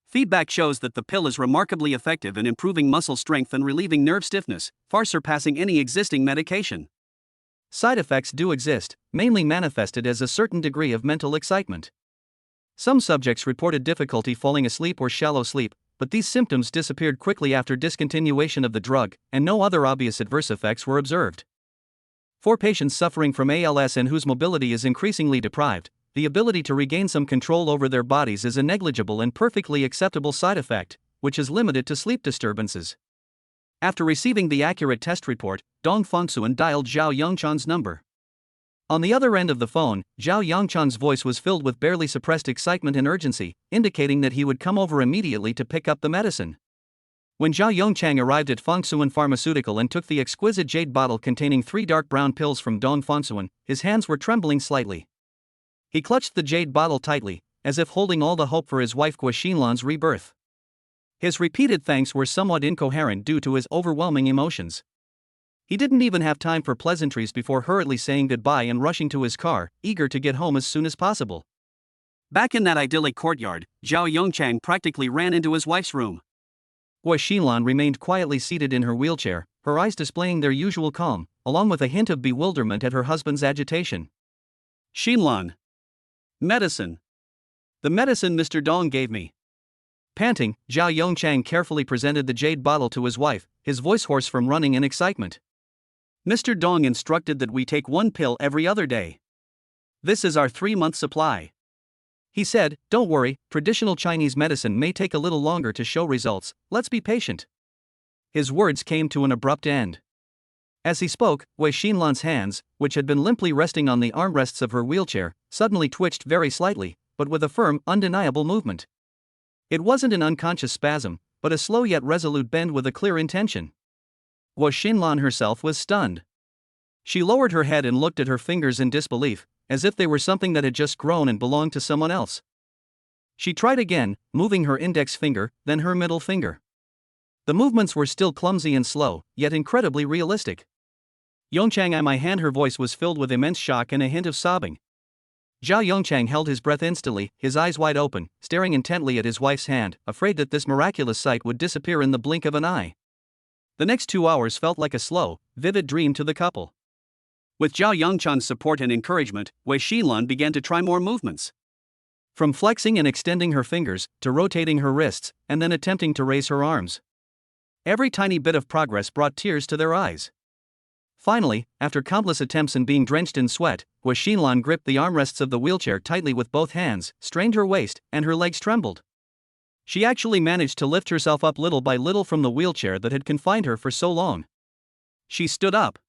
Feedback shows that the pill is remarkably effective in improving muscle strength and relieving nerve stiffness, far surpassing any existing medication. Side effects do exist, mainly manifested as a certain degree of mental excitement. Some subjects reported difficulty falling asleep or shallow sleep, but these symptoms disappeared quickly after discontinuation of the drug, and no other obvious adverse effects were observed. For patients suffering from ALS and whose mobility is increasingly deprived, the ability to regain some control over their bodies is a negligible and perfectly acceptable side effect, which is limited to sleep disturbances. After receiving the accurate test report, Dong Fongsuan dialed Zhao Yongchan's number. On the other end of the phone, Zhao Yongchan's voice was filled with barely suppressed excitement and urgency, indicating that he would come over immediately to pick up the medicine. When Zhao Yongchang arrived at Fongsuan Pharmaceutical and took the exquisite jade bottle containing 3 dark brown pills from Dong Fongsuan, his hands were trembling slightly. He clutched the jade bottle tightly, as if holding all the hope for his wife Guo Xinlan's rebirth. His repeated thanks were somewhat incoherent due to his overwhelming emotions. He didn't even have time for pleasantries before hurriedly saying goodbye and rushing to his car, eager to get home as soon as possible. Back in that idyllic courtyard, Zhao Yongchang practically ran into his wife's room. Guo Xinlan remained quietly seated in her wheelchair, her eyes displaying their usual calm, along with a hint of bewilderment at her husband's agitation. Xinlan. Medicine. The medicine Mr. Dong gave me. Panting, Zhao Yongchang carefully presented the jade bottle to his wife, his voice hoarse from running in excitement. Mr. Dong instructed that we take 1 pill every other day. This is our 3-month supply. He said, "Don't worry, traditional Chinese medicine may take a little longer to show results, let's be patient." His words came to an abrupt end. As he spoke, Wei Xinlan's hands, which had been limply resting on the armrests of her wheelchair, suddenly twitched very slightly, but with a firm, undeniable movement. It wasn't an unconscious spasm, but a slow yet resolute bend with a clear intention. Guo Xinlan herself was stunned. She lowered her head and looked at her fingers in disbelief, as if they were something that had just grown and belonged to someone else. She tried again, moving her index finger, then her middle finger. The movements were still clumsy and slow, yet incredibly realistic. Yongchang, my hand. Her voice was filled with immense shock and a hint of sobbing. Zhao Yongchang held his breath instantly, his eyes wide open, staring intently at his wife's hand, afraid that this miraculous sight would disappear in the blink of an eye. The next 2 hours felt like a slow, vivid dream to the couple. With Zhao Yongchan's support and encouragement, Wei Xinlan began to try more movements. From flexing and extending her fingers, to rotating her wrists, and then attempting to raise her arms. Every tiny bit of progress brought tears to their eyes. Finally, after countless attempts and being drenched in sweat, Guo Xinlan gripped the armrests of the wheelchair tightly with both hands, strained her waist, and her legs trembled. She actually managed to lift herself up little by little from the wheelchair that had confined her for so long. She stood up.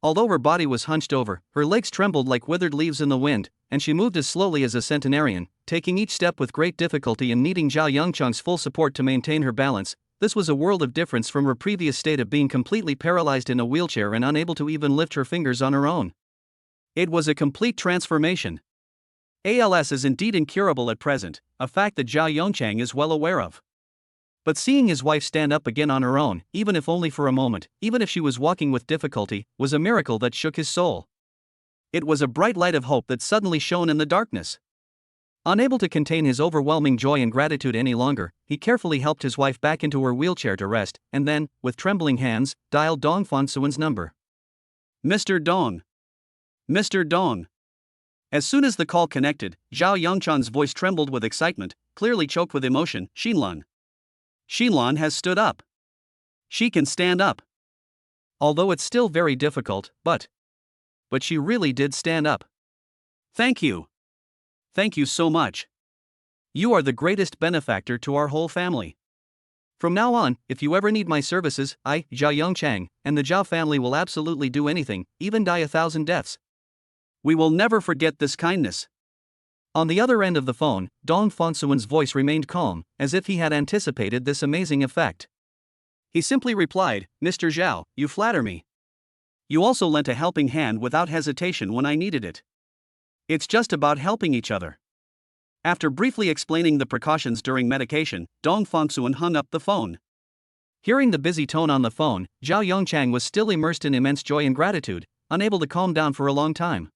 Although her body was hunched over, her legs trembled like withered leaves in the wind, and she moved as slowly as a centenarian, taking each step with great difficulty and needing Zhao Yongchang's full support to maintain her balance. This was a world of difference from her previous state of being completely paralyzed in a wheelchair and unable to even lift her fingers on her own. It was a complete transformation. ALS is indeed incurable at present, a fact that Zhao Yongchang is well aware of. But seeing his wife stand up again on her own, even if only for a moment, even if she was walking with difficulty, was a miracle that shook his soul. It was a bright light of hope that suddenly shone in the darkness. Unable to contain his overwhelming joy and gratitude any longer, he carefully helped his wife back into her wheelchair to rest, and then, with trembling hands, dialed Dong Fonsuan's number. Mr. Dong. Mr. Dong. As soon as the call connected, Zhao Yongchan's voice trembled with excitement, clearly choked with emotion. Xinlan. Xinlan has stood up. She can stand up. Although it's still very difficult, but she really did stand up. Thank you. Thank you so much. You are the greatest benefactor to our whole family. From now on, if you ever need my services, I, Zhao Yongchang, and the Zhao family will absolutely do anything, even die 1,000 deaths. We will never forget this kindness. On the other end of the phone, Dong Fonsuan's voice remained calm, as if he had anticipated this amazing effect. He simply replied, Mr. Zhao, you flatter me. You also lent a helping hand without hesitation when I needed it. It's just about helping each other. After briefly explaining the precautions during medication, Dong Fonsuan hung up the phone. Hearing the busy tone on the phone, Zhao Yongchang was still immersed in immense joy and gratitude, unable to calm down for a long time.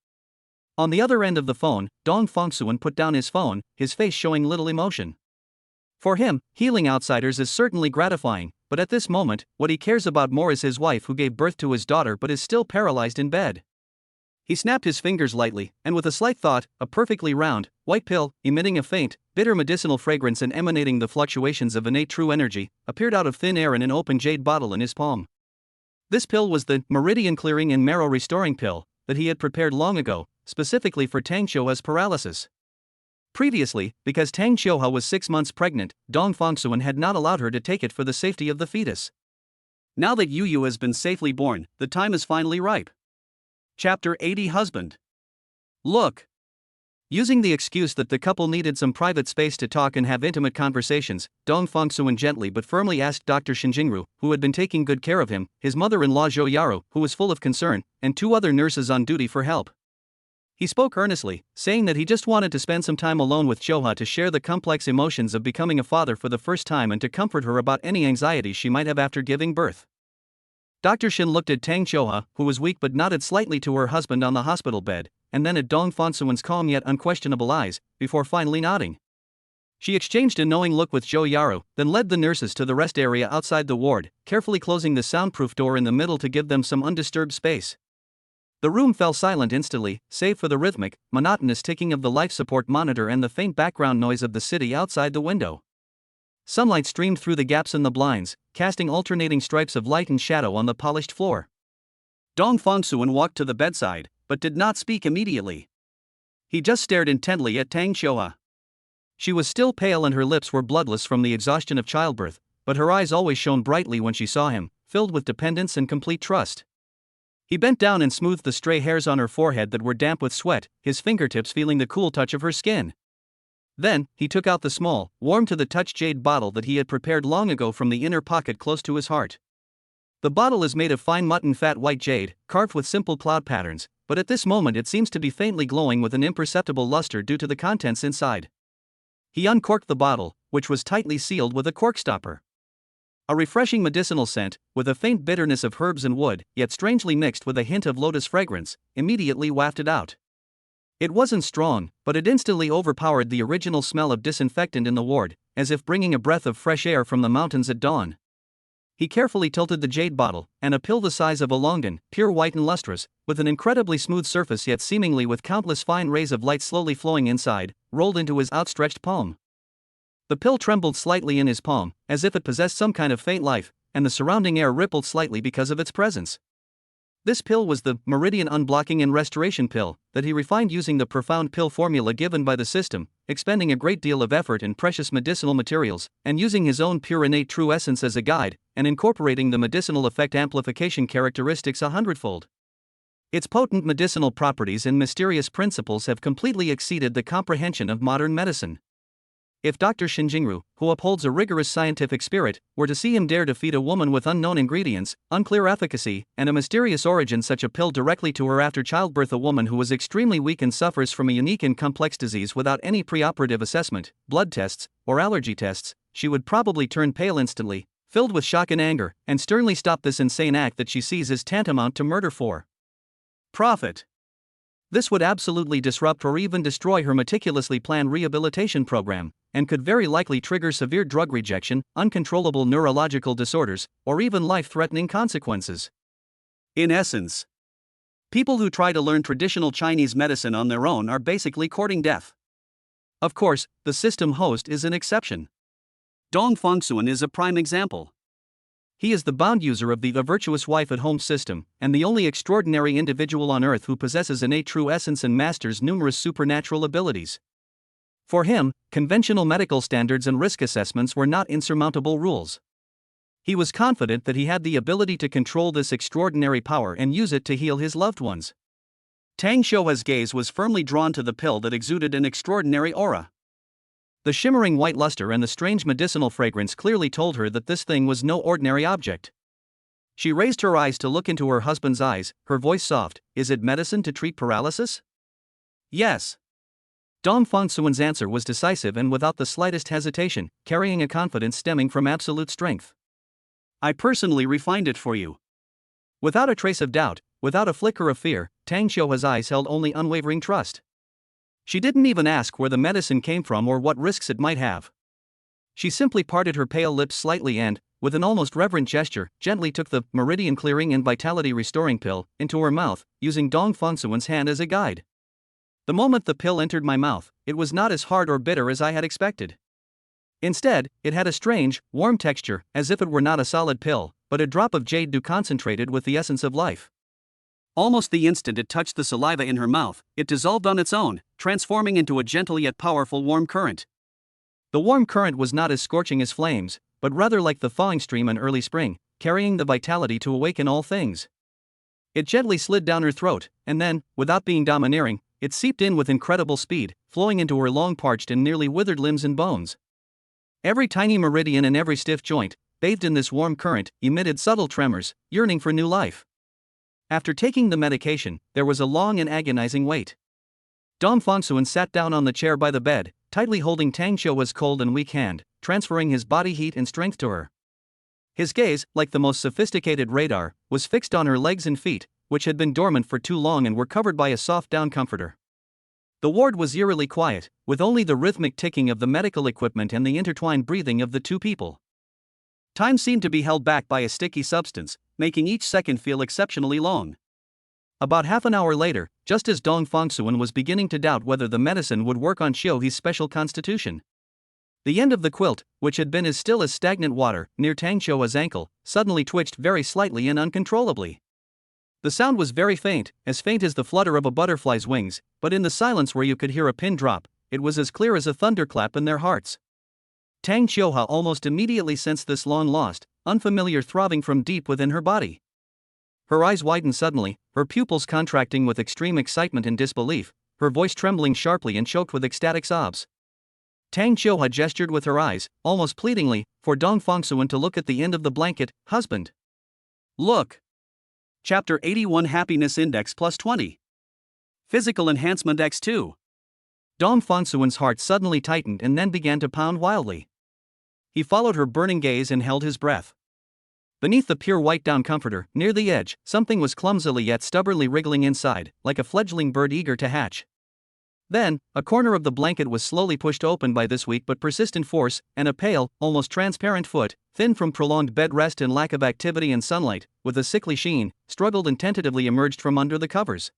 On the other end of the phone, Dong Fonsuan put down his phone, his face showing little emotion. For him, healing outsiders is certainly gratifying, but at this moment, what he cares about more is his wife who gave birth to his daughter but is still paralyzed in bed. He snapped his fingers lightly, and with a slight thought, a perfectly round, white pill, emitting a faint, bitter medicinal fragrance and emanating the fluctuations of innate true energy, appeared out of thin air in an open jade bottle in his palm. This pill was the meridian clearing and marrow restoring pill that he had prepared long ago, specifically for Tang Xiuha's paralysis. Previously, because Tang Xiuha was 6 months pregnant, Dong Fonsuan had not allowed her to take it for the safety of the fetus. Now that Yu Yu has been safely born, the time is finally ripe. Chapter 80 Husband. Look. Using the excuse that the couple needed some private space to talk and have intimate conversations, Dong Fonsuan gently but firmly asked Dr. Xinjingru, who had been taking good care of him, his mother-in-law Zhou Yaru, who was full of concern, and 2 other nurses on duty for help. He spoke earnestly, saying that he just wanted to spend some time alone with Xiuha to share the complex emotions of becoming a father for the first time and to comfort her about any anxiety she might have after giving birth. Dr. Xin looked at Tang Xiuha, who was weak but nodded slightly to her husband on the hospital bed, and then at Dong Fonsuan's calm yet unquestionable eyes, before finally nodding. She exchanged a knowing look with Zhou Yaru, then led the nurses to the rest area outside the ward, carefully closing the soundproof door in the middle to give them some undisturbed space. The room fell silent instantly, save for the rhythmic, monotonous ticking of the life support monitor and the faint background noise of the city outside the window. Sunlight streamed through the gaps in the blinds, casting alternating stripes of light and shadow on the polished floor. Dong Fonsuan walked to the bedside, but did not speak immediately. He just stared intently at Tang Xiuha. She was still pale and her lips were bloodless from the exhaustion of childbirth, but her eyes always shone brightly when she saw him, filled with dependence and complete trust. He bent down and smoothed the stray hairs on her forehead that were damp with sweat, his fingertips feeling the cool touch of her skin. Then, he took out the small, warm-to-the-touch jade bottle that he had prepared long ago from the inner pocket close to his heart. The bottle is made of fine mutton fat white jade, carved with simple cloud patterns, but at this moment it seems to be faintly glowing with an imperceptible luster due to the contents inside. He uncorked the bottle, which was tightly sealed with a cork stopper. A refreshing medicinal scent, with a faint bitterness of herbs and wood, yet strangely mixed with a hint of lotus fragrance, immediately wafted out. It wasn't strong, but it instantly overpowered the original smell of disinfectant in the ward, as if bringing a breath of fresh air from the mountains at dawn. He carefully tilted the jade bottle, and a pill the size of a longan, pure white and lustrous, with an incredibly smooth surface yet seemingly with countless fine rays of light slowly flowing inside, rolled into his outstretched palm. The pill trembled slightly in his palm, as if it possessed some kind of faint life, and the surrounding air rippled slightly because of its presence. This pill was the Meridian Unblocking and Restoration Pill that he refined using the profound pill formula given by the system, expending a great deal of effort in precious medicinal materials, and using his own pure innate true essence as a guide, and incorporating the medicinal effect amplification characteristics 100-fold. Its potent medicinal properties and mysterious principles have completely exceeded the comprehension of modern medicine. If Dr. Xinjingru, who upholds a rigorous scientific spirit, were to see him dare to feed a woman with unknown ingredients, unclear efficacy, and a mysterious origin such a pill directly to her after childbirth, a woman who was extremely weak and suffers from a unique and complex disease without any preoperative assessment, blood tests, or allergy tests, she would probably turn pale instantly, filled with shock and anger, and sternly stop this insane act that she sees as tantamount to murder for profit. This would absolutely disrupt or even destroy her meticulously planned rehabilitation program, and could very likely trigger severe drug rejection, uncontrollable neurological disorders, or even life-threatening consequences. In essence, people who try to learn traditional Chinese medicine on their own are basically courting death. Of course, the system host is an exception. Dong Fongsuan is a prime example. He is the bound user of the Virtuous Wife at Home system, and the only extraordinary individual on earth who possesses innate true essence and masters numerous supernatural abilities. For him, conventional medical standards and risk assessments were not insurmountable rules. He was confident that he had the ability to control this extraordinary power and use it to heal his loved ones. Tang Xiuhe's gaze was firmly drawn to the pill that exuded an extraordinary aura. The shimmering white luster and the strange medicinal fragrance clearly told her that this thing was no ordinary object. She raised her eyes to look into her husband's eyes, her voice soft. Is it medicine to treat paralysis? Yes. Dong Fongsuan's answer was decisive and without the slightest hesitation, carrying a confidence stemming from absolute strength. I personally refined it for you. Without a trace of doubt, without a flicker of fear, Tang Xiuhe's eyes held only unwavering trust. She didn't even ask where the medicine came from or what risks it might have. She simply parted her pale lips slightly and, with an almost reverent gesture, gently took the meridian-clearing and vitality-restoring pill into her mouth, using Dong Fongsuan's hand as a guide. The moment the pill entered my mouth, it was not as hard or bitter as I had expected. Instead, it had a strange, warm texture, as if it were not a solid pill, but a drop of jade dew concentrated with the essence of life. Almost the instant it touched the saliva in her mouth, it dissolved on its own, transforming into a gentle yet powerful warm current. The warm current was not as scorching as flames, but rather like the thawing stream in early spring, carrying the vitality to awaken all things. It gently slid down her throat, and then, without being domineering, it seeped in with incredible speed, flowing into her long parched and nearly withered limbs and bones. Every tiny meridian and every stiff joint, bathed in this warm current, emitted subtle tremors, yearning for new life. After taking the medication, there was a long and agonizing wait. Dong Fongsuan sat down on the chair by the bed, tightly holding Tang Xiuhe's cold and weak hand, transferring his body heat and strength to her. His gaze, like the most sophisticated radar, was fixed on her legs and feet, which had been dormant for too long and were covered by a soft down comforter. The ward was eerily quiet, with only the rhythmic ticking of the medical equipment and the intertwined breathing of the two people. Time seemed to be held back by a sticky substance, making each second feel exceptionally long. About half an hour later, just as Dong Fongsuan was beginning to doubt whether the medicine would work on Xiuhe's special constitution, the end of the quilt, which had been as still as stagnant water, near Tang Xiuhe's ankle, suddenly twitched very slightly and uncontrollably. The sound was very faint as the flutter of a butterfly's wings, but in the silence where you could hear a pin drop, it was as clear as a thunderclap in their hearts. Tang Xiuhe almost immediately sensed this long-lost, unfamiliar throbbing from deep within her body. Her eyes widened suddenly, her pupils contracting with extreme excitement and disbelief, her voice trembling sharply and choked with ecstatic sobs. Tang Xiuhe gestured with her eyes, almost pleadingly, for Dong Fongsuan to look at the end of the blanket. Husband. Look. Chapter 81 Happiness Index plus 20. Physical Enhancement x2. Dong Fongsuan's heart suddenly tightened and then began to pound wildly. He followed her burning gaze and held his breath. Beneath the pure white down comforter, near the edge, something was clumsily yet stubbornly wriggling inside, like a fledgling bird eager to hatch. Then, a corner of the blanket was slowly pushed open by this weak but persistent force, and a pale, almost transparent foot, thin from prolonged bed rest and lack of activity and sunlight, with a sickly sheen, struggled and tentatively emerged from under the covers.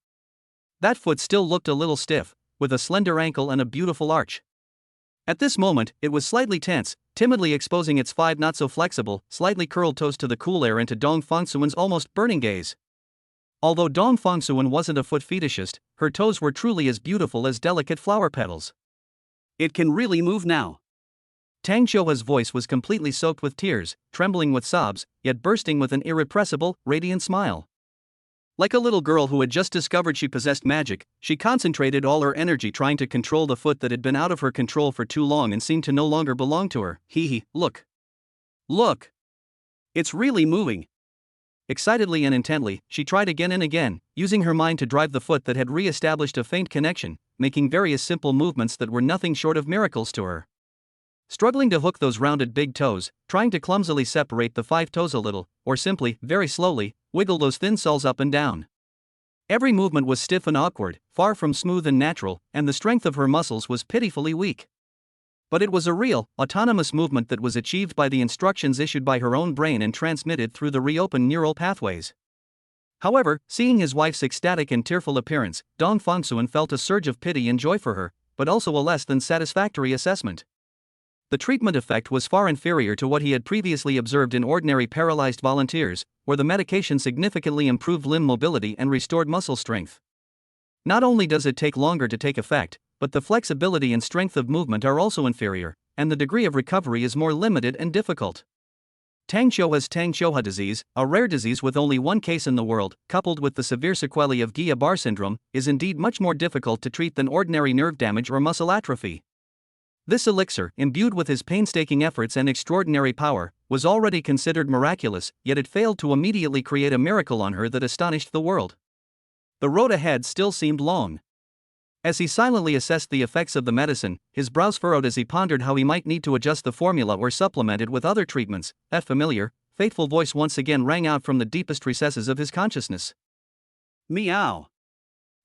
That foot still looked a little stiff, with a slender ankle and a beautiful arch. At this moment, it was slightly tense, timidly exposing its 5 not-so-flexible, slightly curled toes to the cool air and to Dong Fongsuan's almost burning gaze. Although Dong Fongsuan wasn't a foot fetishist, her toes were truly as beautiful as delicate flower petals. It can really move now. Tang Xiuhe's voice was completely soaked with tears, trembling with sobs, yet bursting with an irrepressible, radiant smile. Like a little girl who had just discovered she possessed magic, she concentrated all her energy trying to control the foot that had been out of her control for too long and seemed to no longer belong to her. Look. Look. It's really moving. Excitedly and intently, she tried again and again, using her mind to drive the foot that had re-established a faint connection, making various simple movements that were nothing short of miracles to her. struggling to hook those rounded big toes, trying to clumsily separate the 5 toes a little, or simply, very slowly, wiggle those thin soles up and down. Every movement was stiff and awkward, far from smooth and natural, and the strength of her muscles was pitifully weak. But it was a real, autonomous movement that was achieved by the instructions issued by her own brain and transmitted through the reopened neural pathways. However, seeing his wife's ecstatic and tearful appearance, Dong Fongsuan felt a surge of pity and joy for her, but also a less than satisfactory assessment. The treatment effect was far inferior to what he had previously observed in ordinary paralyzed volunteers, where the medication significantly improved limb mobility and restored muscle strength. Not only does it take longer to take effect, but the flexibility and strength of movement are also inferior, and the degree of recovery is more limited and difficult. Tang Xiuhua's Tang Xiuhua disease, a rare disease with only one case in the world, coupled with the severe sequelae of Guillain-Barré syndrome, is indeed much more difficult to treat than ordinary nerve damage or muscle atrophy. This elixir, imbued with his painstaking efforts and extraordinary power, was already considered miraculous, yet it failed to immediately create a miracle on her that astonished the world. The road ahead still seemed long. As he silently assessed the effects of the medicine, his brows furrowed as he pondered how he might need to adjust the formula or supplement it with other treatments. That familiar, faithful voice once again rang out from the deepest recesses of his consciousness. Meow.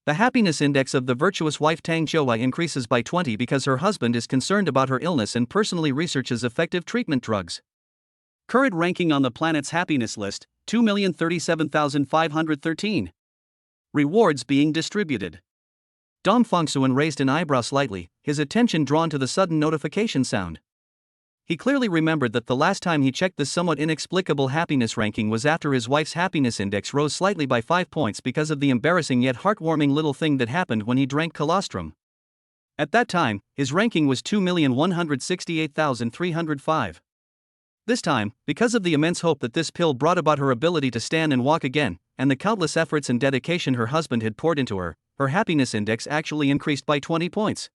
The happiness index of the virtuous wife Tang Xiuhua increases by 20 because her husband is concerned about her illness and personally researches effective treatment drugs. Current ranking on the planet's happiness list, 2,037,513. Rewards being distributed. Dong Fongsuan raised an eyebrow slightly, his attention drawn to the sudden notification sound. He clearly remembered that the last time he checked this somewhat inexplicable happiness ranking was after his wife's happiness index rose slightly by 5 points because of the embarrassing yet heartwarming little thing that happened when he drank colostrum. At that time, his ranking was 2,168,305. This time, because of the immense hope that this pill brought about her ability to stand and walk again, and the countless efforts and dedication her husband had poured into her, her happiness index actually increased by 20 points.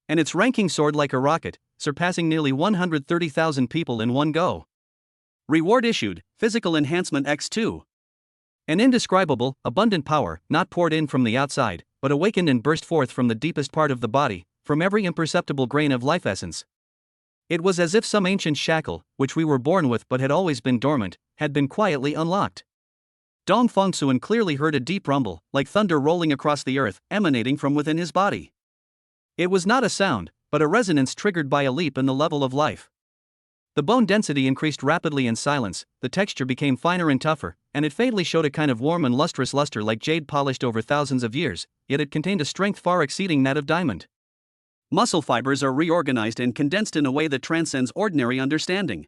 And its ranking soared like a rocket, surpassing nearly 130,000 people in one go. Reward issued, Physical Enhancement X2. An indescribable, abundant power, not poured in from the outside, but awakened and burst forth from the deepest part of the body, from every imperceptible grain of life essence. It was as if some ancient shackle, which we were born with but had always been dormant, had been quietly unlocked. Dong Fongsuan clearly heard a deep rumble, like thunder rolling across the earth, emanating from within his body. It was not a sound, but a resonance triggered by a leap in the level of life. The bone density increased rapidly in silence, the texture became finer and tougher, and it faintly showed a kind of warm and lustrous luster like jade polished over thousands of years, yet it contained a strength far exceeding that of diamond. Muscle fibers are reorganized and condensed in a way that transcends ordinary understanding.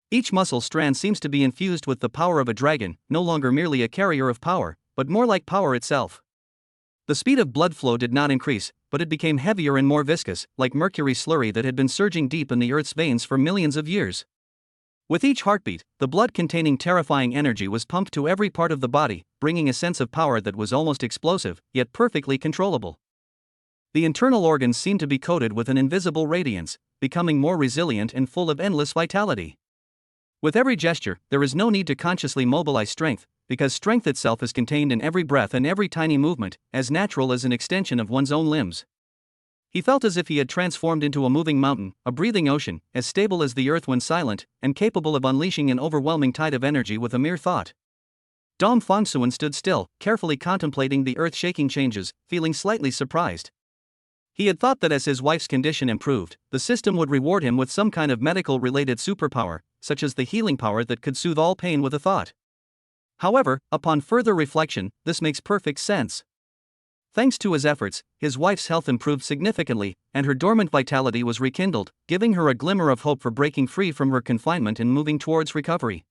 Each muscle strand seems to be infused with the power of a dragon, no longer merely a carrier of power, but more like power itself. The speed of blood flow did not increase, but it became heavier and more viscous, like mercury slurry that had been surging deep in the Earth's veins for millions of years. With each heartbeat, the blood containing terrifying energy was pumped to every part of the body, bringing a sense of power that was almost explosive, yet perfectly controllable. The internal organs seemed to be coated with an invisible radiance, becoming more resilient and full of endless vitality. With every gesture, there is no need to consciously mobilize strength, because strength itself is contained in every breath and every tiny movement, as natural as an extension of one's own limbs. He felt as if he had transformed into a moving mountain, a breathing ocean, as stable as the earth when silent, and capable of unleashing an overwhelming tide of energy with a mere thought. Dong Fongsuan stood still, carefully contemplating the earth-shaking changes, feeling slightly surprised. He had thought that as his wife's condition improved, the system would reward him with some kind of medical-related superpower, such as the healing power that could soothe all pain with a thought. However, upon further reflection, this makes perfect sense. Thanks to his efforts, his wife's health improved significantly, and her dormant vitality was rekindled, giving her a glimmer of hope for breaking free from her confinement and moving towards recovery.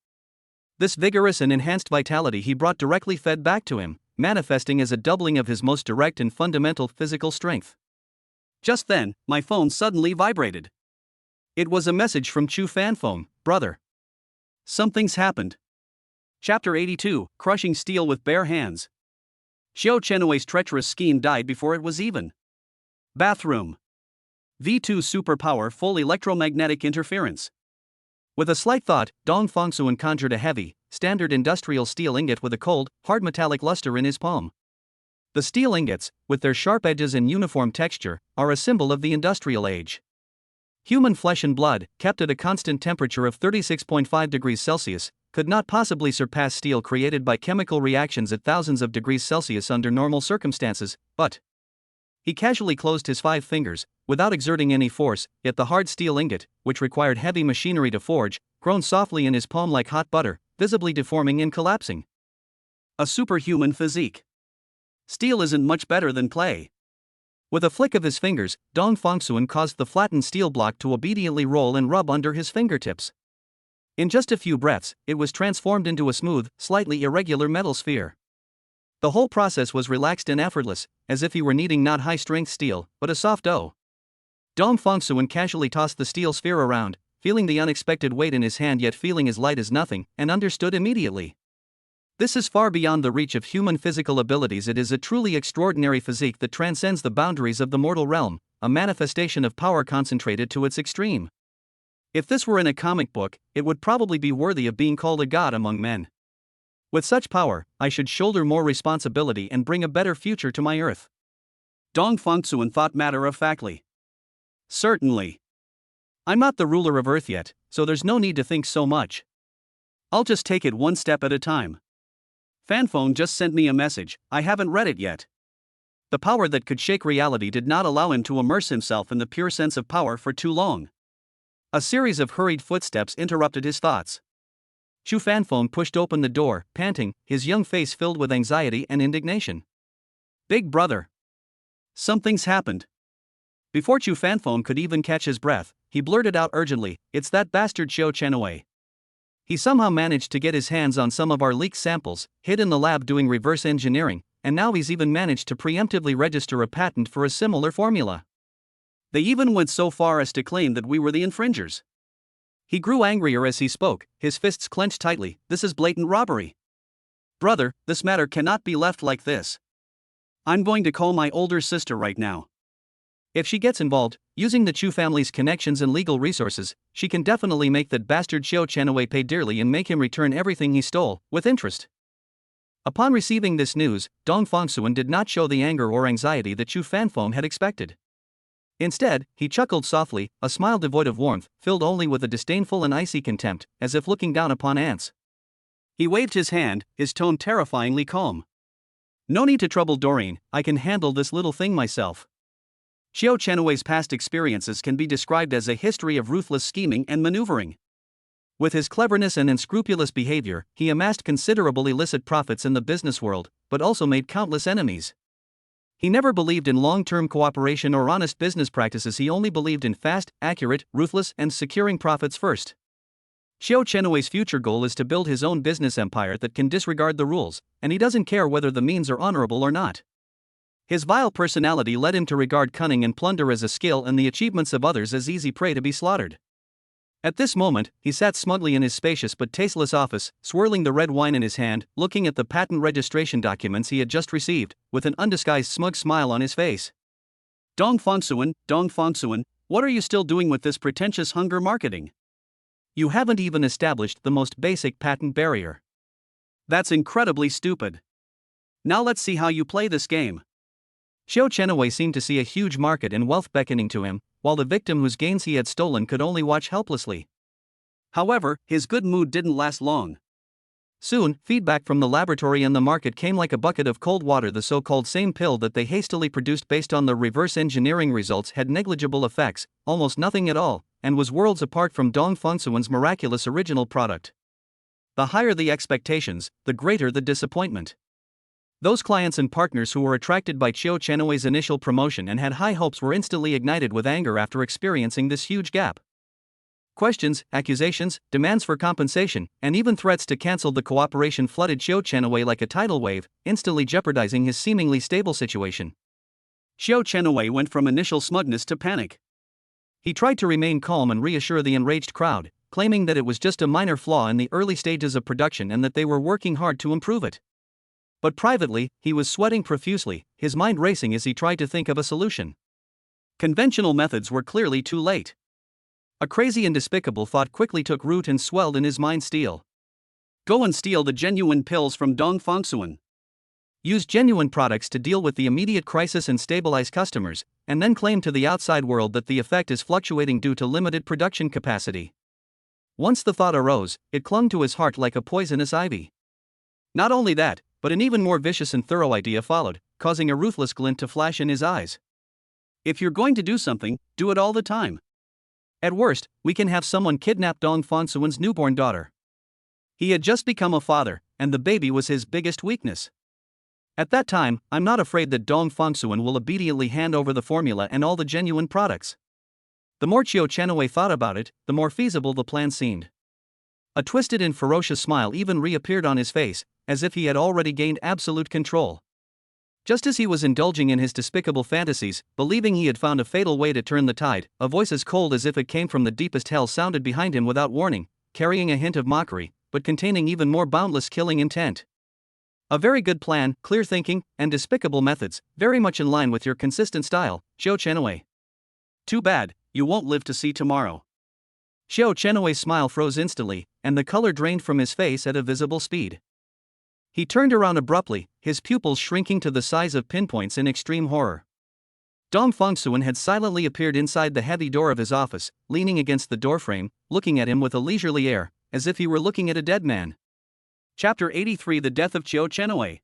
This vigorous and enhanced vitality he brought directly fed back to him, manifesting as a doubling of his most direct and fundamental physical strength. Just then, my phone suddenly vibrated. It was a message from Chu Fanfeng, brother. Something's happened. Chapter 82, Crushing Steel with Bare Hands. Xiao Chenui's treacherous scheme died before it was even. Bathroom. V2 superpower full electromagnetic interference. With a slight thought, Dong Fongsuan conjured a heavy, standard industrial steel ingot with a cold, hard metallic luster in his palm. The steel ingots, with their sharp edges and uniform texture, are a symbol of the industrial age. Human flesh and blood, kept at a constant temperature of 36.5 degrees Celsius, could not possibly surpass steel created by chemical reactions at thousands of degrees Celsius under normal circumstances, but he casually closed his 5 fingers, without exerting any force, yet the hard steel ingot, which required heavy machinery to forge, groaned softly in his palm like hot butter, visibly deforming and collapsing. A superhuman physique. Steel isn't much better than clay. With a flick of his fingers, Dong Fongsuan caused the flattened steel block to obediently roll and rub under his fingertips. In just a few breaths, it was transformed into a smooth, slightly irregular metal sphere. The whole process was relaxed and effortless, as if he were kneading not high-strength steel, but a soft dough. Dong Fongsuan casually tossed the steel sphere around, feeling the unexpected weight in his hand yet feeling as light as nothing, and understood immediately. This is far beyond the reach of human physical abilities. It is a truly extraordinary physique that transcends the boundaries of the mortal realm, a manifestation of power concentrated to its extreme. If this were in a comic book, it would probably be worthy of being called a god among men. With such power, I should shoulder more responsibility and bring a better future to my earth. Dong Fongsuan thought matter-of-factly. Certainly. I'm not the ruler of Earth yet, so there's no need to think so much. I'll just take it one step at a time. Fanphone just sent me a message, I haven't read it yet. The power that could shake reality did not allow him to immerse himself in the pure sense of power for too long. A series of hurried footsteps interrupted his thoughts. Chu Fanphone pushed open the door, panting, his young face filled with anxiety and indignation. Big brother. Something's happened. Before Chu Fanphone could even catch his breath, he blurted out urgently, it's that bastard Xiao Chenaway. He somehow managed to get his hands on some of our leaked samples, hid in the lab doing reverse engineering, and now he's even managed to preemptively register a patent for a similar formula. They even went so far as to claim that we were the infringers. He grew angrier as he spoke, his fists clenched tightly. This is blatant robbery. Brother, this matter cannot be left like this. I'm going to call my older sister right now. If she gets involved, using the Chu family's connections and legal resources, she can definitely make that bastard Xiao Chenaway pay dearly and make him return everything he stole, with interest. Upon receiving this news, Dong Fongsuan did not show the anger or anxiety that Chu Fanphone had expected. Instead, he chuckled softly, a smile devoid of warmth, filled only with a disdainful and icy contempt, as if looking down upon ants. He waved his hand, his tone terrifyingly calm. No need to trouble Doreen, I can handle this little thing myself. Xiao Chenaway's past experiences can be described as a history of ruthless scheming and maneuvering. With his cleverness and unscrupulous behavior, he amassed considerable illicit profits in the business world, but also made countless enemies. He never believed in long-term cooperation or honest business practices. He only believed in fast, accurate, ruthless, and securing profits first. Xiao Chenaway's future goal is to build his own business empire that can disregard the rules, and he doesn't care whether the means are honorable or not. His vile personality led him to regard cunning and plunder as a skill and the achievements of others as easy prey to be slaughtered. At this moment, he sat smugly in his spacious but tasteless office, swirling the red wine in his hand, looking at the patent registration documents he had just received, with an undisguised smug smile on his face. Dong Fongsuan, what are you still doing with this pretentious hunger marketing? You haven't even established the most basic patent barrier. That's incredibly stupid. Now let's see how you play this game. Xiao Chenaway seemed to see a huge market and wealth beckoning to him, while the victim whose gains he had stolen could only watch helplessly. However, his good mood didn't last long. Soon, feedback from the laboratory and the market came like a bucket of cold water. The so-called same pill that they hastily produced based on the reverse engineering results had negligible effects, almost nothing at all, and was worlds apart from Dong Fongsuan's miraculous original product. The higher the expectations, the greater the disappointment. Those clients and partners who were attracted by Xiao Chenaway's initial promotion and had high hopes were instantly ignited with anger after experiencing this huge gap. Questions, accusations, demands for compensation, and even threats to cancel the cooperation flooded Xiao Chenaway like a tidal wave, instantly jeopardizing his seemingly stable situation. Xiao Chenaway went from initial smugness to panic. He tried to remain calm and reassure the enraged crowd, claiming that it was just a minor flaw in the early stages of production and that they were working hard to improve it. But privately, he was sweating profusely, his mind racing as he tried to think of a solution. Conventional methods were clearly too late. A crazy and despicable thought quickly took root and swelled in his mind. Go and steal the genuine pills from Dong Fongsuan. Use genuine products to deal with the immediate crisis and stabilize customers, and then claim to the outside world that the effect is fluctuating due to limited production capacity. Once the thought arose, it clung to his heart like a poisonous ivy. Not only that, but an even more vicious and thorough idea followed, causing a ruthless glint to flash in his eyes. If you're going to do something, do it all the time. At worst, we can have someone kidnap Dong Fongsuan's newborn daughter. He had just become a father, and the baby was his biggest weakness. At that time, I'm not afraid that Dong Fongsuan will obediently hand over the formula and all the genuine products. The more Chiu Chenowei thought about it, the more feasible the plan seemed. A twisted and ferocious smile even reappeared on his face, as if he had already gained absolute control. Just as he was indulging in his despicable fantasies, believing he had found a fatal way to turn the tide, a voice as cold as if it came from the deepest hell sounded behind him without warning, carrying a hint of mockery, but containing even more boundless killing intent. A very good plan, clear thinking, and despicable methods, very much in line with your consistent style, Chiu Chenowei. Too bad, you won't live to see tomorrow. Chiu Chenowei's smile froze instantly, and the color drained from his face at a visible speed. He turned around abruptly, his pupils shrinking to the size of pinpoints in extreme horror. Dong Fongsuan had silently appeared inside the heavy door of his office, leaning against the doorframe, looking at him with a leisurely air, as if he were looking at a dead man. Chapter 83: The Death of Chiu Chenowei.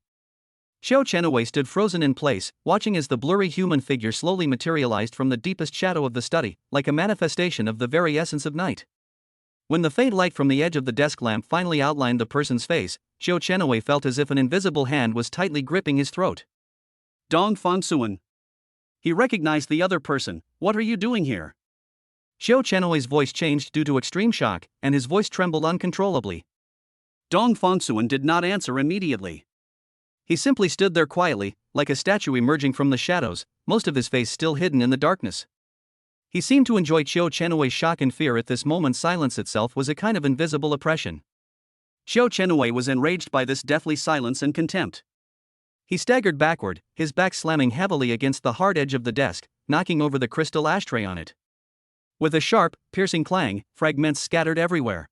Chiu Chenowei stood frozen in place, watching as the blurry human figure slowly materialized from the deepest shadow of the study, like a manifestation of the very essence of night. When the faint light from the edge of the desk lamp finally outlined the person's face, Chiu Chenowei felt as if an invisible hand was tightly gripping his throat. Dong Fongsuan. He recognized the other person. What are you doing here? Chiu Chenowei's voice changed due to extreme shock, and his voice trembled uncontrollably. Dong Fongsuan did not answer immediately. He simply stood there quietly, like a statue emerging from the shadows, most of his face still hidden in the darkness. He seemed to enjoy Chiu Chenowei's shock and fear at this moment. Silence itself was a kind of invisible oppression. Chiu Chenowei was enraged by this deathly silence and contempt. He staggered backward, his back slamming heavily against the hard edge of the desk, knocking over the crystal ashtray on it. With a sharp, piercing clang, fragments scattered everywhere.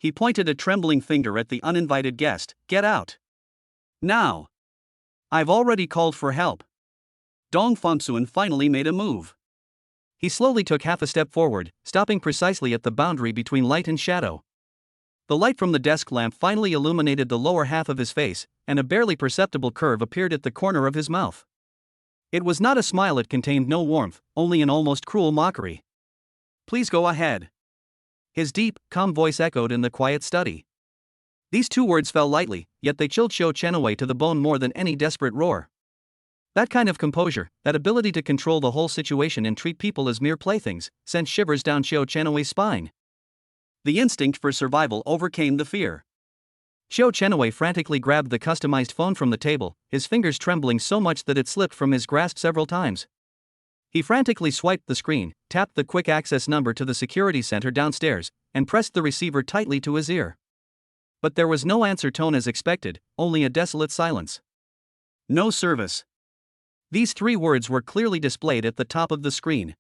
He pointed a trembling finger at the uninvited guest. Get out. Now. I've already called for help. Dong Fongsuan finally made a move. He slowly took half a step forward, stopping precisely at the boundary between light and shadow. The light from the desk lamp finally illuminated the lower half of his face, and a barely perceptible curve appeared at the corner of his mouth. It was not a smile, it contained no warmth, only an almost cruel mockery. Please go ahead. His deep, calm voice echoed in the quiet study. These two words fell lightly, yet they chilled Chiu Chenowei to the bone more than any desperate roar. That kind of composure, that ability to control the whole situation and treat people as mere playthings, sent shivers down Chiu Chenowei's spine. The instinct for survival overcame the fear. Chiu Chenowei frantically grabbed the customized phone from the table, his fingers trembling so much that it slipped from his grasp several times. He frantically swiped the screen, tapped the quick access number to the security center downstairs, and pressed the receiver tightly to his ear. But there was no answer tone as expected, only a desolate silence. No service. These three words were clearly displayed at the top of the screen.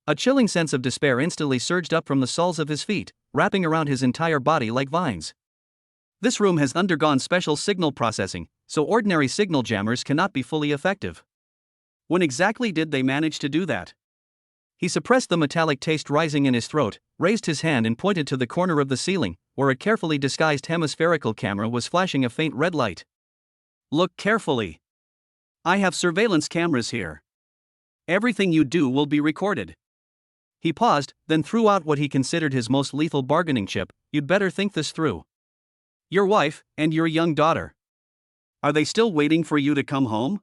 A chilling sense of despair instantly surged up from the soles of his feet, wrapping around his entire body like vines. This room has undergone special signal processing, so ordinary signal jammers cannot be fully effective. When exactly did they manage to do that? He suppressed the metallic taste rising in his throat, raised his hand and pointed to the corner of the ceiling, where a carefully disguised hemispherical camera was flashing a faint red light. Look carefully. I have surveillance cameras here. Everything you do will be recorded. He paused, then threw out what he considered his most lethal bargaining chip. You'd better think this through. Your wife, and your young daughter. Are they still waiting for you to come home?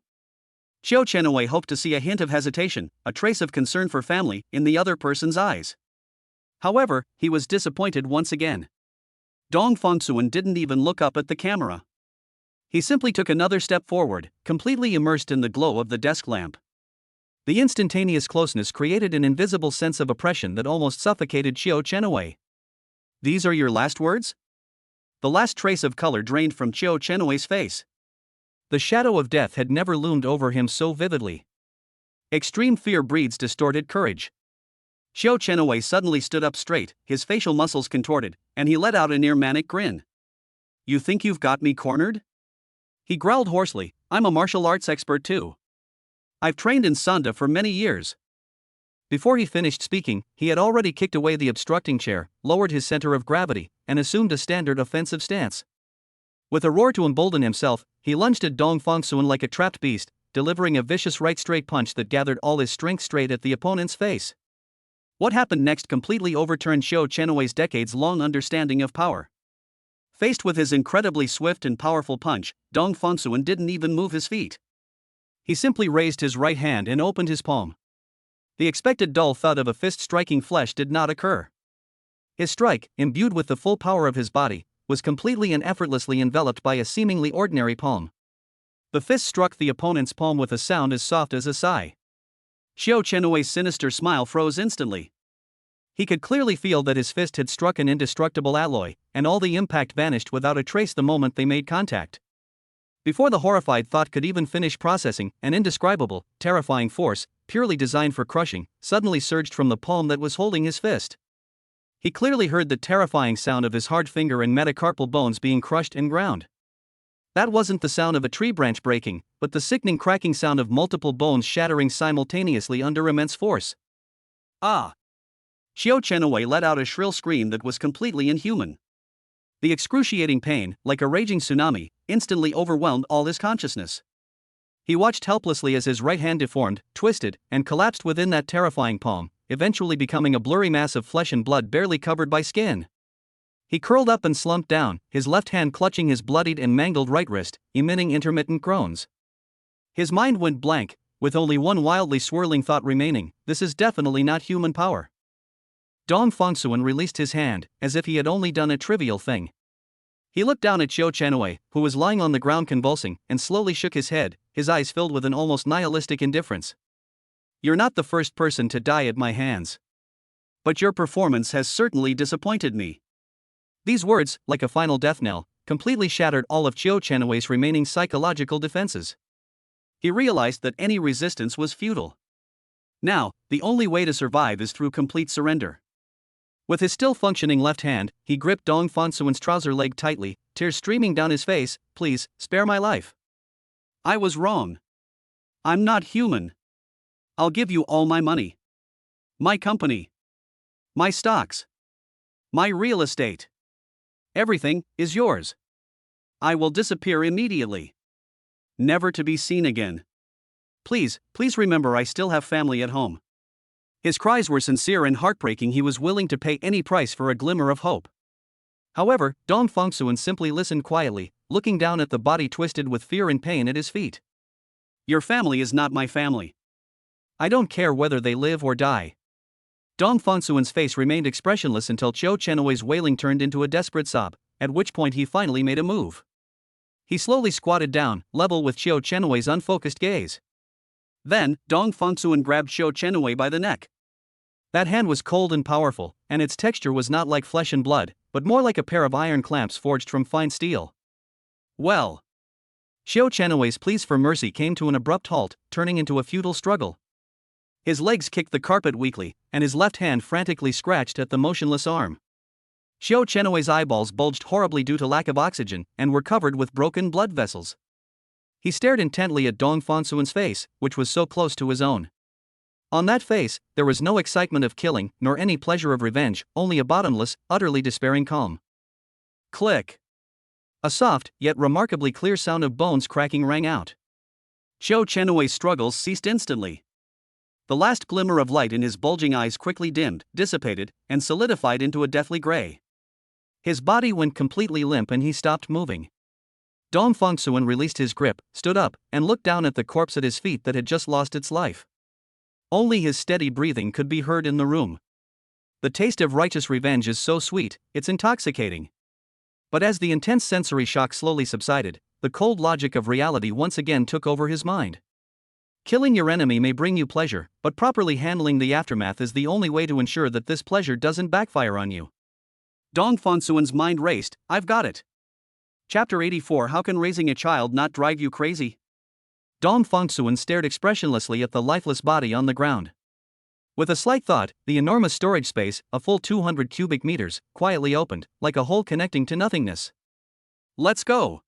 Chiu Chenowei hoped to see a hint of hesitation, a trace of concern for family, in the other person's eyes. However, he was disappointed once again. Dong Fongsuan didn't even look up at the camera. He simply took another step forward, completely immersed in the glow of the desk lamp. The instantaneous closeness created an invisible sense of oppression that almost suffocated Chiu Chenowei. These are your last words? The last trace of color drained from Chiu Chenowei's face. The shadow of death had never loomed over him so vividly. Extreme fear breeds distorted courage. Chiu Chenowei suddenly stood up straight, his facial muscles contorted, and he let out a near manic grin. You think you've got me cornered? He growled hoarsely, "I'm a martial arts expert too. I've trained in Sanda for many years." Before he finished speaking, he had already kicked away the obstructing chair, lowered his center of gravity, and assumed a standard offensive stance. With a roar to embolden himself, he lunged at Dong Fongsuan like a trapped beast, delivering a vicious right straight punch that gathered all his strength straight at the opponent's face. What happened next completely overturned Xiao Chenwei's decades-long understanding of power. Faced with his incredibly swift and powerful punch, Dong Fongsuan didn't even move his feet. He simply raised his right hand and opened his palm. The expected dull thud of a fist striking flesh did not occur. His strike, imbued with the full power of his body, was completely and effortlessly enveloped by a seemingly ordinary palm. The fist struck the opponent's palm with a sound as soft as a sigh. Xiao Chenwei's sinister smile froze instantly. He could clearly feel that his fist had struck an indestructible alloy, and all the impact vanished without a trace the moment they made contact. Before the horrified thought could even finish processing, an indescribable, terrifying force, purely designed for crushing, suddenly surged from the palm that was holding his fist. He clearly heard the terrifying sound of his hard finger and metacarpal bones being crushed and ground. That wasn't the sound of a tree branch breaking, but the sickening cracking sound of multiple bones shattering simultaneously under immense force. Ah! Xiao Chenwei let out a shrill scream that was completely inhuman. The excruciating pain, like a raging tsunami, instantly overwhelmed all his consciousness. He watched helplessly as his right hand deformed, twisted, and collapsed within that terrifying palm, eventually becoming a blurry mass of flesh and blood barely covered by skin. He curled up and slumped down, his left hand clutching his bloodied and mangled right wrist, emitting intermittent groans. His mind went blank, with only one wildly swirling thought remaining: this is definitely not human power. Dong Fongsuan released his hand, as if he had only done a trivial thing. He looked down at Xiao Chenwei, who was lying on the ground convulsing, and slowly shook his head, his eyes filled with an almost nihilistic indifference. "You're not the first person to die at my hands. But your performance has certainly disappointed me." These words, like a final death knell, completely shattered all of Xiao Chenwei's remaining psychological defenses. He realized that any resistance was futile. Now, the only way to survive is through complete surrender. With his still functioning left hand, he gripped Dong Fongsuan's trouser leg tightly, tears streaming down his face. "Please, spare my life. I was wrong. I'm not human. I'll give you all my money. My company. My stocks. My real estate. Everything is yours. I will disappear immediately. Never to be seen again. Please remember I still have family at home." His cries were sincere and heartbreaking. He was willing to pay any price for a glimmer of hope. However, Dong Fongsuan simply listened quietly, looking down at the body twisted with fear and pain at his feet. "Your family is not my family. I don't care whether they live or die." Dong Fongsuan's face remained expressionless until Xiao Chenwei's wailing turned into a desperate sob, at which point he finally made a move. He slowly squatted down, level with Xiao Chenwei's unfocused gaze. Then, Dong Fongsuan grabbed Xiao Chenwei by the neck. That hand was cold and powerful, and its texture was not like flesh and blood, but more like a pair of iron clamps forged from fine steel. "Well." Xiao Chenwei's pleas for mercy came to an abrupt halt, turning into a futile struggle. His legs kicked the carpet weakly, and his left hand frantically scratched at the motionless arm. Xiao Chenwei's eyeballs bulged horribly due to lack of oxygen, and were covered with broken blood vessels. He stared intently at Dong Fongsuan's face, which was so close to his own. On that face, there was no excitement of killing, nor any pleasure of revenge, only a bottomless, utterly despairing calm. Click! A soft, yet remarkably clear sound of bones cracking rang out. Xiao Chenwei's struggles ceased instantly. The last glimmer of light in his bulging eyes quickly dimmed, dissipated, and solidified into a deathly gray. His body went completely limp and he stopped moving. Dong Fongsuan released his grip, stood up, and looked down at the corpse at his feet that had just lost its life. Only his steady breathing could be heard in the room. The taste of righteous revenge is so sweet, it's intoxicating. But as the intense sensory shock slowly subsided, the cold logic of reality once again took over his mind. Killing your enemy may bring you pleasure, but properly handling the aftermath is the only way to ensure that this pleasure doesn't backfire on you. Dong Fongsuan's mind raced. "I've got it." Chapter 84. How can raising a child not drive you crazy? Dong Fongsuan stared expressionlessly at the lifeless body on the ground. With a slight thought, the enormous storage space, a full 200 cubic meters, quietly opened, like a hole connecting to nothingness. "Let's go."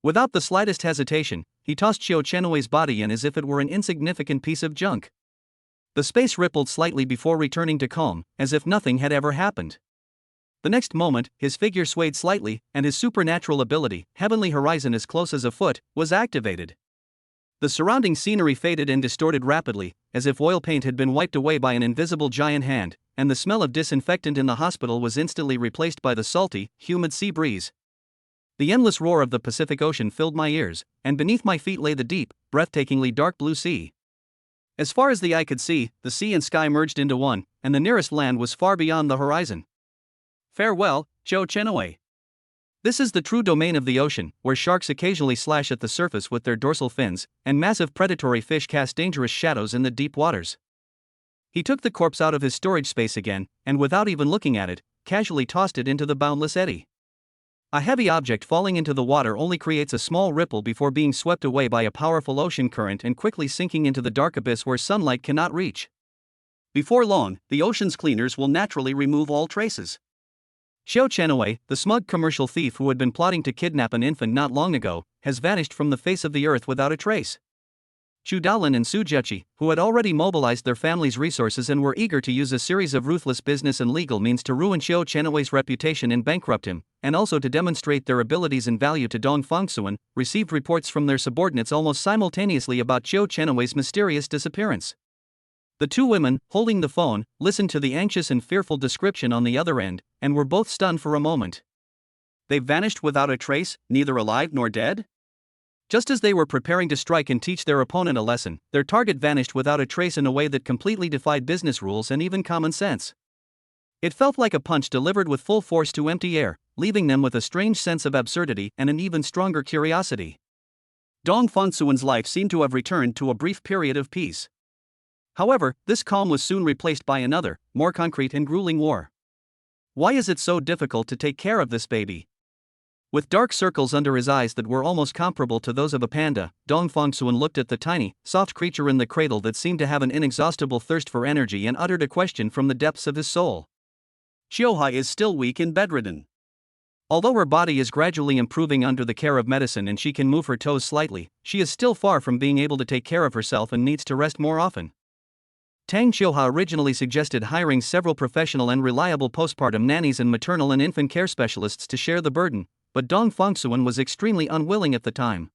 Without the slightest hesitation, he tossed Xiao Chenwei's body in as if it were an insignificant piece of junk. The space rippled slightly before returning to calm, as if nothing had ever happened. The next moment, his figure swayed slightly, and his supernatural ability, Heavenly Horizon as close as a foot, was activated. The surrounding scenery faded and distorted rapidly, as if oil paint had been wiped away by an invisible giant hand, and the smell of disinfectant in the hospital was instantly replaced by the salty, humid sea breeze. The endless roar of the Pacific Ocean filled my ears, and beneath my feet lay the deep, breathtakingly dark blue sea. As far as the eye could see, the sea and sky merged into one, and the nearest land was far beyond the horizon. Farewell, Xiao Chenwei. This is the true domain of the ocean, where sharks occasionally slash at the surface with their dorsal fins, and massive predatory fish cast dangerous shadows in the deep waters. He took the corpse out of his storage space again, and without even looking at it, casually tossed it into the boundless eddy. A heavy object falling into the water only creates a small ripple before being swept away by a powerful ocean current and quickly sinking into the dark abyss where sunlight cannot reach. Before long, the ocean's cleaners will naturally remove all traces. Xiao Chenwei, the smug commercial thief who had been plotting to kidnap an infant not long ago, has vanished from the face of the earth without a trace. Xu Daolin and Su Zheqi, who had already mobilized their family's resources and were eager to use a series of ruthless business and legal means to ruin Xiao Chenwei's reputation and bankrupt him, and also to demonstrate their abilities and value to Dong Fangsuan, received reports from their subordinates almost simultaneously about Xiao Chenwei's mysterious disappearance. The two women, holding the phone, listened to the anxious and fearful description on the other end, and were both stunned for a moment. They vanished without a trace, neither alive nor dead? Just as they were preparing to strike and teach their opponent a lesson, their target vanished without a trace in a way that completely defied business rules and even common sense. It felt like a punch delivered with full force to empty air, leaving them with a strange sense of absurdity and an even stronger curiosity. Dong Fangsuan's life seemed to have returned to a brief period of peace. However, this calm was soon replaced by another, more concrete and grueling war. Why is it so difficult to take care of this baby? With dark circles under his eyes that were almost comparable to those of a panda, Dong Fangsuan looked at the tiny, soft creature in the cradle that seemed to have an inexhaustible thirst for energy and uttered a question from the depths of his soul. Xiaohai is still weak and bedridden. Although her body is gradually improving under the care of medicine and she can move her toes slightly, she is still far from being able to take care of herself and needs to rest more often. Tang Xiuhua originally suggested hiring several professional and reliable postpartum nannies and maternal and infant care specialists to share the burden, but Dong Fangsuan was extremely unwilling at the time.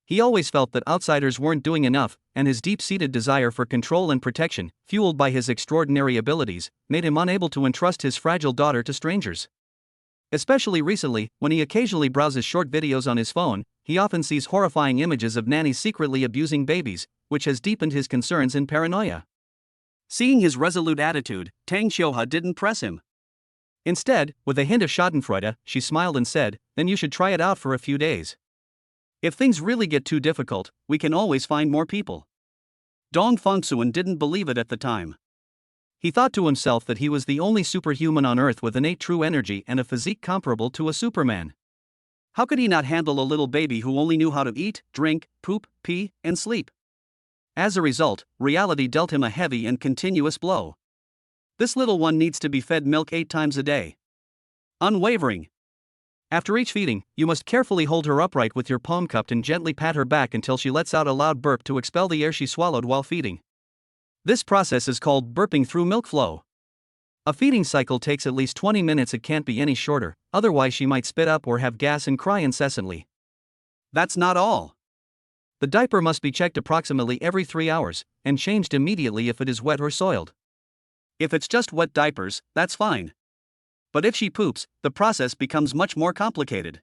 He always felt that outsiders weren't doing enough, and his deep-seated desire for control and protection, fueled by his extraordinary abilities, made him unable to entrust his fragile daughter to strangers. Especially recently, when he occasionally browses short videos on his phone, he often sees horrifying images of nannies secretly abusing babies, which has deepened his concerns and paranoia. Seeing his resolute attitude, Tang Xiuhua didn't press him. Instead, with a hint of schadenfreude, she smiled and said, "Then you should try it out for a few days. If things really get too difficult, we can always find more people." Dong Fangsuan didn't believe it at the time. He thought to himself that he was the only superhuman on Earth with innate true energy and a physique comparable to a Superman. How could he not handle a little baby who only knew how to eat, drink, poop, pee, and sleep? As a result, reality dealt him a heavy and continuous blow. This little one needs to be fed milk 8 times a day. Unwavering. After each feeding, you must carefully hold her upright with your palm cupped and gently pat her back until she lets out a loud burp to expel the air she swallowed while feeding. This process is called burping through milk flow. A feeding cycle takes at least 20 minutes. It can't be any shorter, otherwise she might spit up or have gas and cry incessantly. That's not all. The diaper must be checked approximately every 3 hours, and changed immediately if it is wet or soiled. If it's just wet diapers, that's fine. But if she poops, the process becomes much more complicated.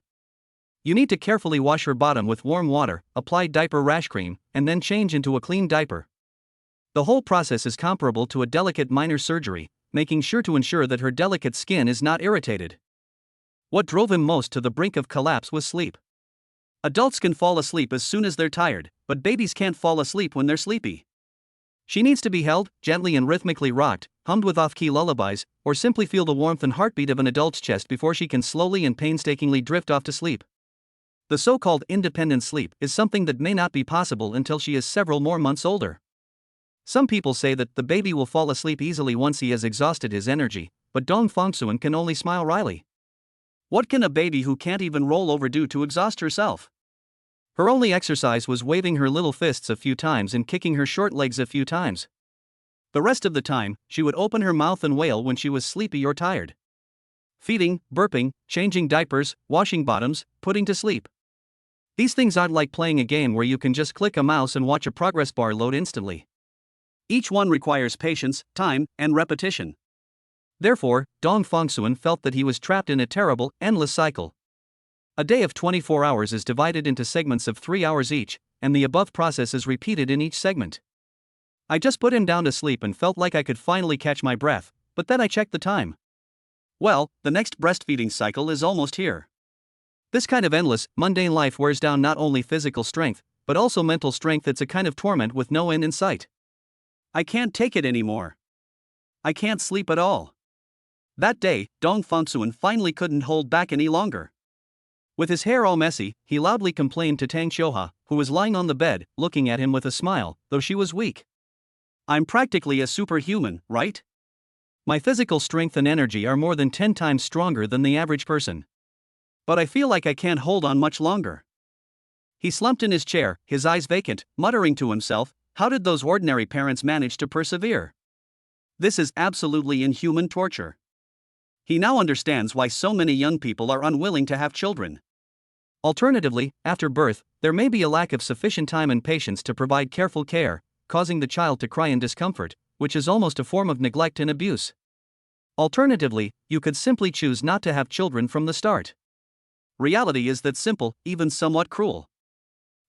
You need to carefully wash her bottom with warm water, apply diaper rash cream, and then change into a clean diaper. The whole process is comparable to a delicate minor surgery, making sure to ensure that her delicate skin is not irritated. What drove him most to the brink of collapse was sleep. Adults can fall asleep as soon as they're tired, but babies can't fall asleep when they're sleepy. She needs to be held, gently and rhythmically rocked, hummed with off-key lullabies, or simply feel the warmth and heartbeat of an adult's chest before she can slowly and painstakingly drift off to sleep. The so-called independent sleep is something that may not be possible until she is several more months older. Some people say that the baby will fall asleep easily once he has exhausted his energy, but Dong Fangsuan can only smile wryly. What can a baby who can't even roll over do to exhaust herself? Her only exercise was waving her little fists a few times and kicking her short legs a few times. The rest of the time, she would open her mouth and wail when she was sleepy or tired. Feeding, burping, changing diapers, washing bottoms, putting to sleep. These things aren't like playing a game where you can just click a mouse and watch a progress bar load instantly. Each one requires patience, time, and repetition. Therefore, Dong Fongsuan felt that he was trapped in a terrible, endless cycle. A day of 24 hours is divided into segments of 3 hours each, and the above process is repeated in each segment. I just put him down to sleep and felt like I could finally catch my breath, but then I checked the time. Well, the next breastfeeding cycle is almost here. This kind of endless, mundane life wears down not only physical strength, but also mental strength. It's a kind of torment with no end in sight. I can't take it anymore. I can't sleep at all. That day, Dong Fongsuan finally couldn't hold back any longer. With his hair all messy, he loudly complained to Tang Xiuha, who was lying on the bed, looking at him with a smile, though she was weak. I'm practically a superhuman, right? My physical strength and energy are more than 10 times stronger than the average person. But I feel like I can't hold on much longer. He slumped in his chair, his eyes vacant, muttering to himself, how did those ordinary parents manage to persevere? This is absolutely inhuman torture. He now understands why so many young people are unwilling to have children. Alternatively, after birth, there may be a lack of sufficient time and patience to provide careful care, causing the child to cry in discomfort, which is almost a form of neglect and abuse. Alternatively, you could simply choose not to have children from the start. Reality is that simple, even somewhat cruel.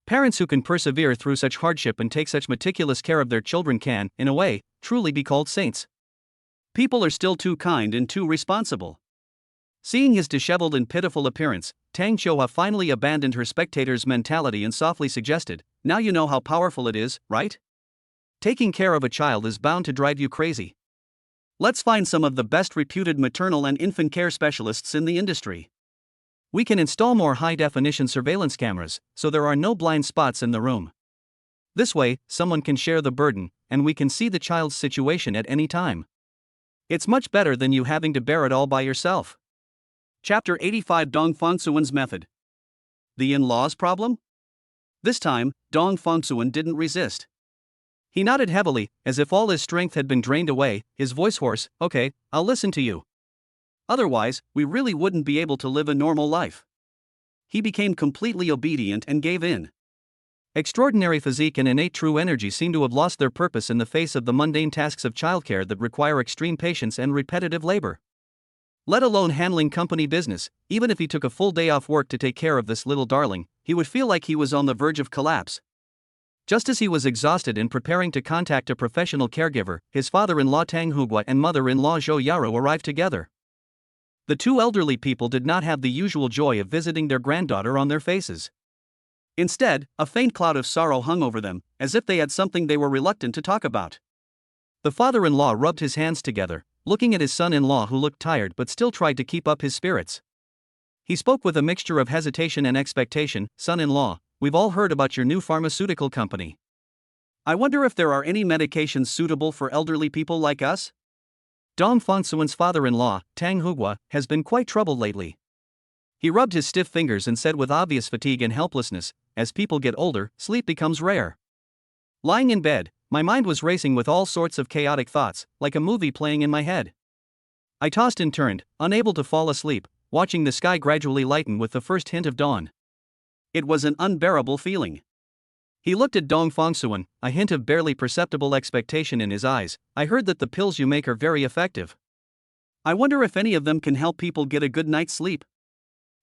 Parents who can persevere through such hardship and take such meticulous care of their children can, in a way, truly be called saints. People are still too kind and too responsible. Seeing his disheveled and pitiful appearance, Tang Xiuha finally abandoned her spectator's mentality and softly suggested, now you know how powerful it is, right? Taking care of a child is bound to drive you crazy. Let's find some of the best reputed maternal and infant care specialists in the industry. We can install more high-definition surveillance cameras, so there are no blind spots in the room. This way, someone can share the burden, and we can see the child's situation at any time. It's much better than you having to bear it all by yourself. Chapter 85 Dong Fongsuan's Method. The in-laws problem? This time, Dong Fongsuan didn't resist. He nodded heavily, as if all his strength had been drained away, his voice hoarse, okay, I'll listen to you. Otherwise, we really wouldn't be able to live a normal life. He became completely obedient and gave in. Extraordinary physique and innate true energy seem to have lost their purpose in the face of the mundane tasks of childcare that require extreme patience and repetitive labor. Let alone handling company business, even if he took a full day off work to take care of this little darling, he would feel like he was on the verge of collapse. Just as he was exhausted in preparing to contact a professional caregiver, his father-in-law Tang Hugua and mother-in-law Zhou Yaro arrived together. The two elderly people did not have the usual joy of visiting their granddaughter on their faces. Instead, a faint cloud of sorrow hung over them, as if they had something they were reluctant to talk about. The father-in-law rubbed his hands together, looking at his son-in-law who looked tired but still tried to keep up his spirits. He spoke with a mixture of hesitation and expectation, son-in-law, we've all heard about your new pharmaceutical company. I wonder if there are any medications suitable for elderly people like us? Dong Fongsuan's father-in-law, Tang Hugua, has been quite troubled lately. He rubbed his stiff fingers and said with obvious fatigue and helplessness, as people get older, sleep becomes rare. Lying in bed, my mind was racing with all sorts of chaotic thoughts, like a movie playing in my head. I tossed and turned, unable to fall asleep, watching the sky gradually lighten with the first hint of dawn. It was an unbearable feeling. He looked at Dong Fongsuan, a hint of barely perceptible expectation in his eyes. I heard that the pills you make are very effective. I wonder if any of them can help people get a good night's sleep.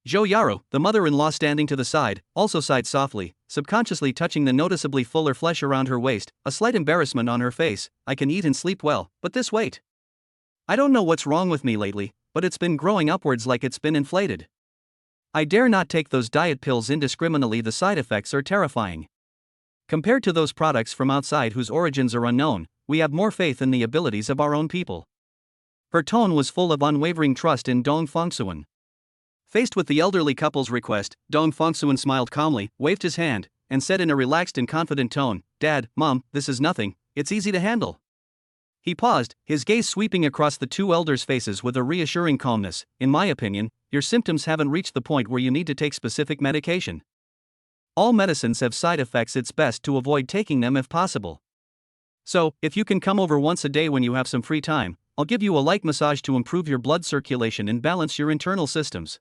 Zhou Yaro, the mother-in-law standing to the side, also sighed softly, subconsciously touching the noticeably fuller flesh around her waist, a slight embarrassment on her face. I can eat and sleep well, but this weight. I don't know what's wrong with me lately, but it's been growing upwards like it's been inflated. I dare not take those diet pills indiscriminately. The side effects are terrifying. Compared to those products from outside whose origins are unknown, we have more faith in the abilities of our own people. Her tone was full of unwavering trust in Dong Fongsuan. Faced with the elderly couple's request, Dong Fongsuan smiled calmly, waved his hand, and said in a relaxed and confident tone, Dad, Mom, this is nothing, it's easy to handle. He paused, his gaze sweeping across the two elders' faces with a reassuring calmness. In my opinion, your symptoms haven't reached the point where you need to take specific medication. All medicines have side effects, it's best to avoid taking them if possible. So, if you can come over once a day when you have some free time, I'll give you a light massage to improve your blood circulation and balance your internal systems.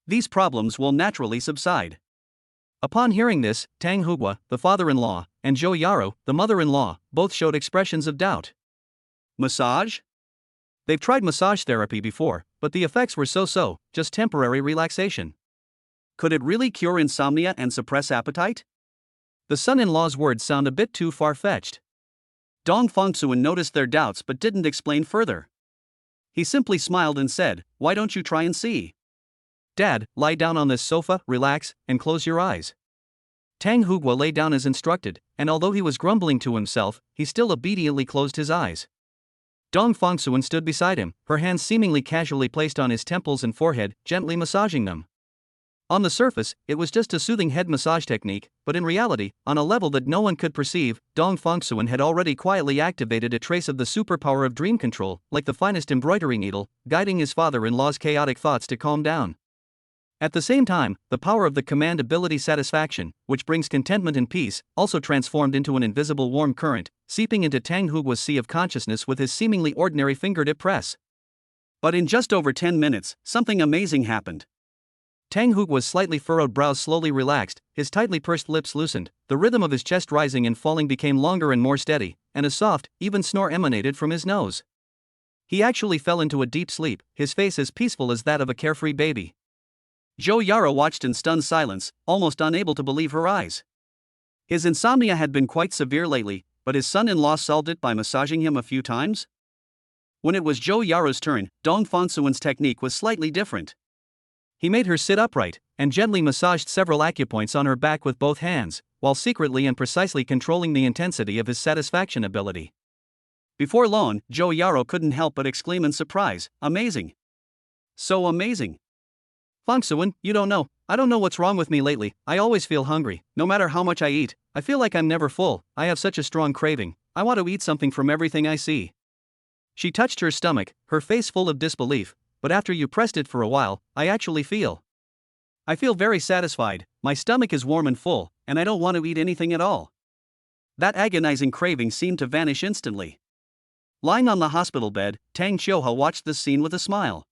These problems will naturally subside. Upon hearing this, Tang Hugua, the father-in-law, and Zhou Yaro, the mother-in-law, both showed expressions of doubt. Massage? They've tried massage therapy before, but the effects were so-so, just temporary relaxation. Could it really cure insomnia and suppress appetite? The son-in-law's words sound a bit too far-fetched. Dong Fongsuan noticed their doubts but didn't explain further. He simply smiled and said, "Why don't you try and see? Dad, lie down on this sofa, relax, and close your eyes." Tang Hugua lay down as instructed, and although he was grumbling to himself, he still obediently closed his eyes. Dong Fongsuan stood beside him, her hands seemingly casually placed on his temples and forehead, gently massaging them. On the surface, it was just a soothing head massage technique, but in reality, on a level that no one could perceive, Dong Fongsuan had already quietly activated a trace of the superpower of dream control, like the finest embroidery needle, guiding his father-in-law's chaotic thoughts to calm down. At the same time, the power of the command ability satisfaction, which brings contentment and peace, also transformed into an invisible warm current, seeping into Tang Hugua's sea of consciousness with his seemingly ordinary fingertip press. But in just over 10 minutes, something amazing happened. Tang Hugua's slightly furrowed brows slowly relaxed, his tightly pursed lips loosened, the rhythm of his chest rising and falling became longer and more steady, and a soft, even snore emanated from his nose. He actually fell into a deep sleep, his face as peaceful as that of a carefree baby. Zhou Yaro watched in stunned silence, almost unable to believe her eyes. His insomnia had been quite severe lately, but his son-in-law solved it by massaging him a few times? When it was Zhou Yaro's turn, Dong Fongsuan's technique was slightly different. He made her sit upright, and gently massaged several acupoints on her back with both hands, while secretly and precisely controlling the intensity of his satisfaction ability. Before long, Zhou Yaro couldn't help but exclaim in surprise, "Amazing! So amazing! Fongsuan, you don't know, I don't know what's wrong with me lately, I always feel hungry, no matter how much I eat, I feel like I'm never full, I have such a strong craving, I want to eat something from everything I see." She touched her stomach, her face full of disbelief, "But after you pressed it for a while, I feel very satisfied, my stomach is warm and full, and I don't want to eat anything at all." That agonizing craving seemed to vanish instantly. Lying on the hospital bed, Tang Xiuhe watched this scene with a smile.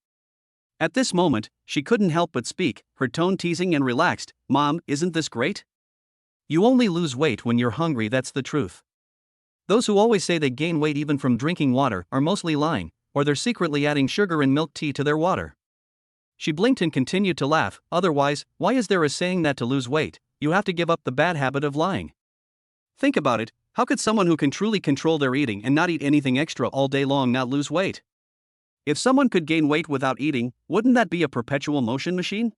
At this moment, she couldn't help but speak, her tone teasing and relaxed, "Mom, isn't this great? You only lose weight when you're hungry, that's the truth. Those who always say they gain weight even from drinking water are mostly lying, or they're secretly adding sugar and milk tea to their water." She blinked and continued to laugh, "Otherwise, why is there a saying that to lose weight, you have to give up the bad habit of lying? Think about it, how could someone who can truly control their eating and not eat anything extra all day long not lose weight? If someone could gain weight without eating, wouldn't that be a perpetual motion machine?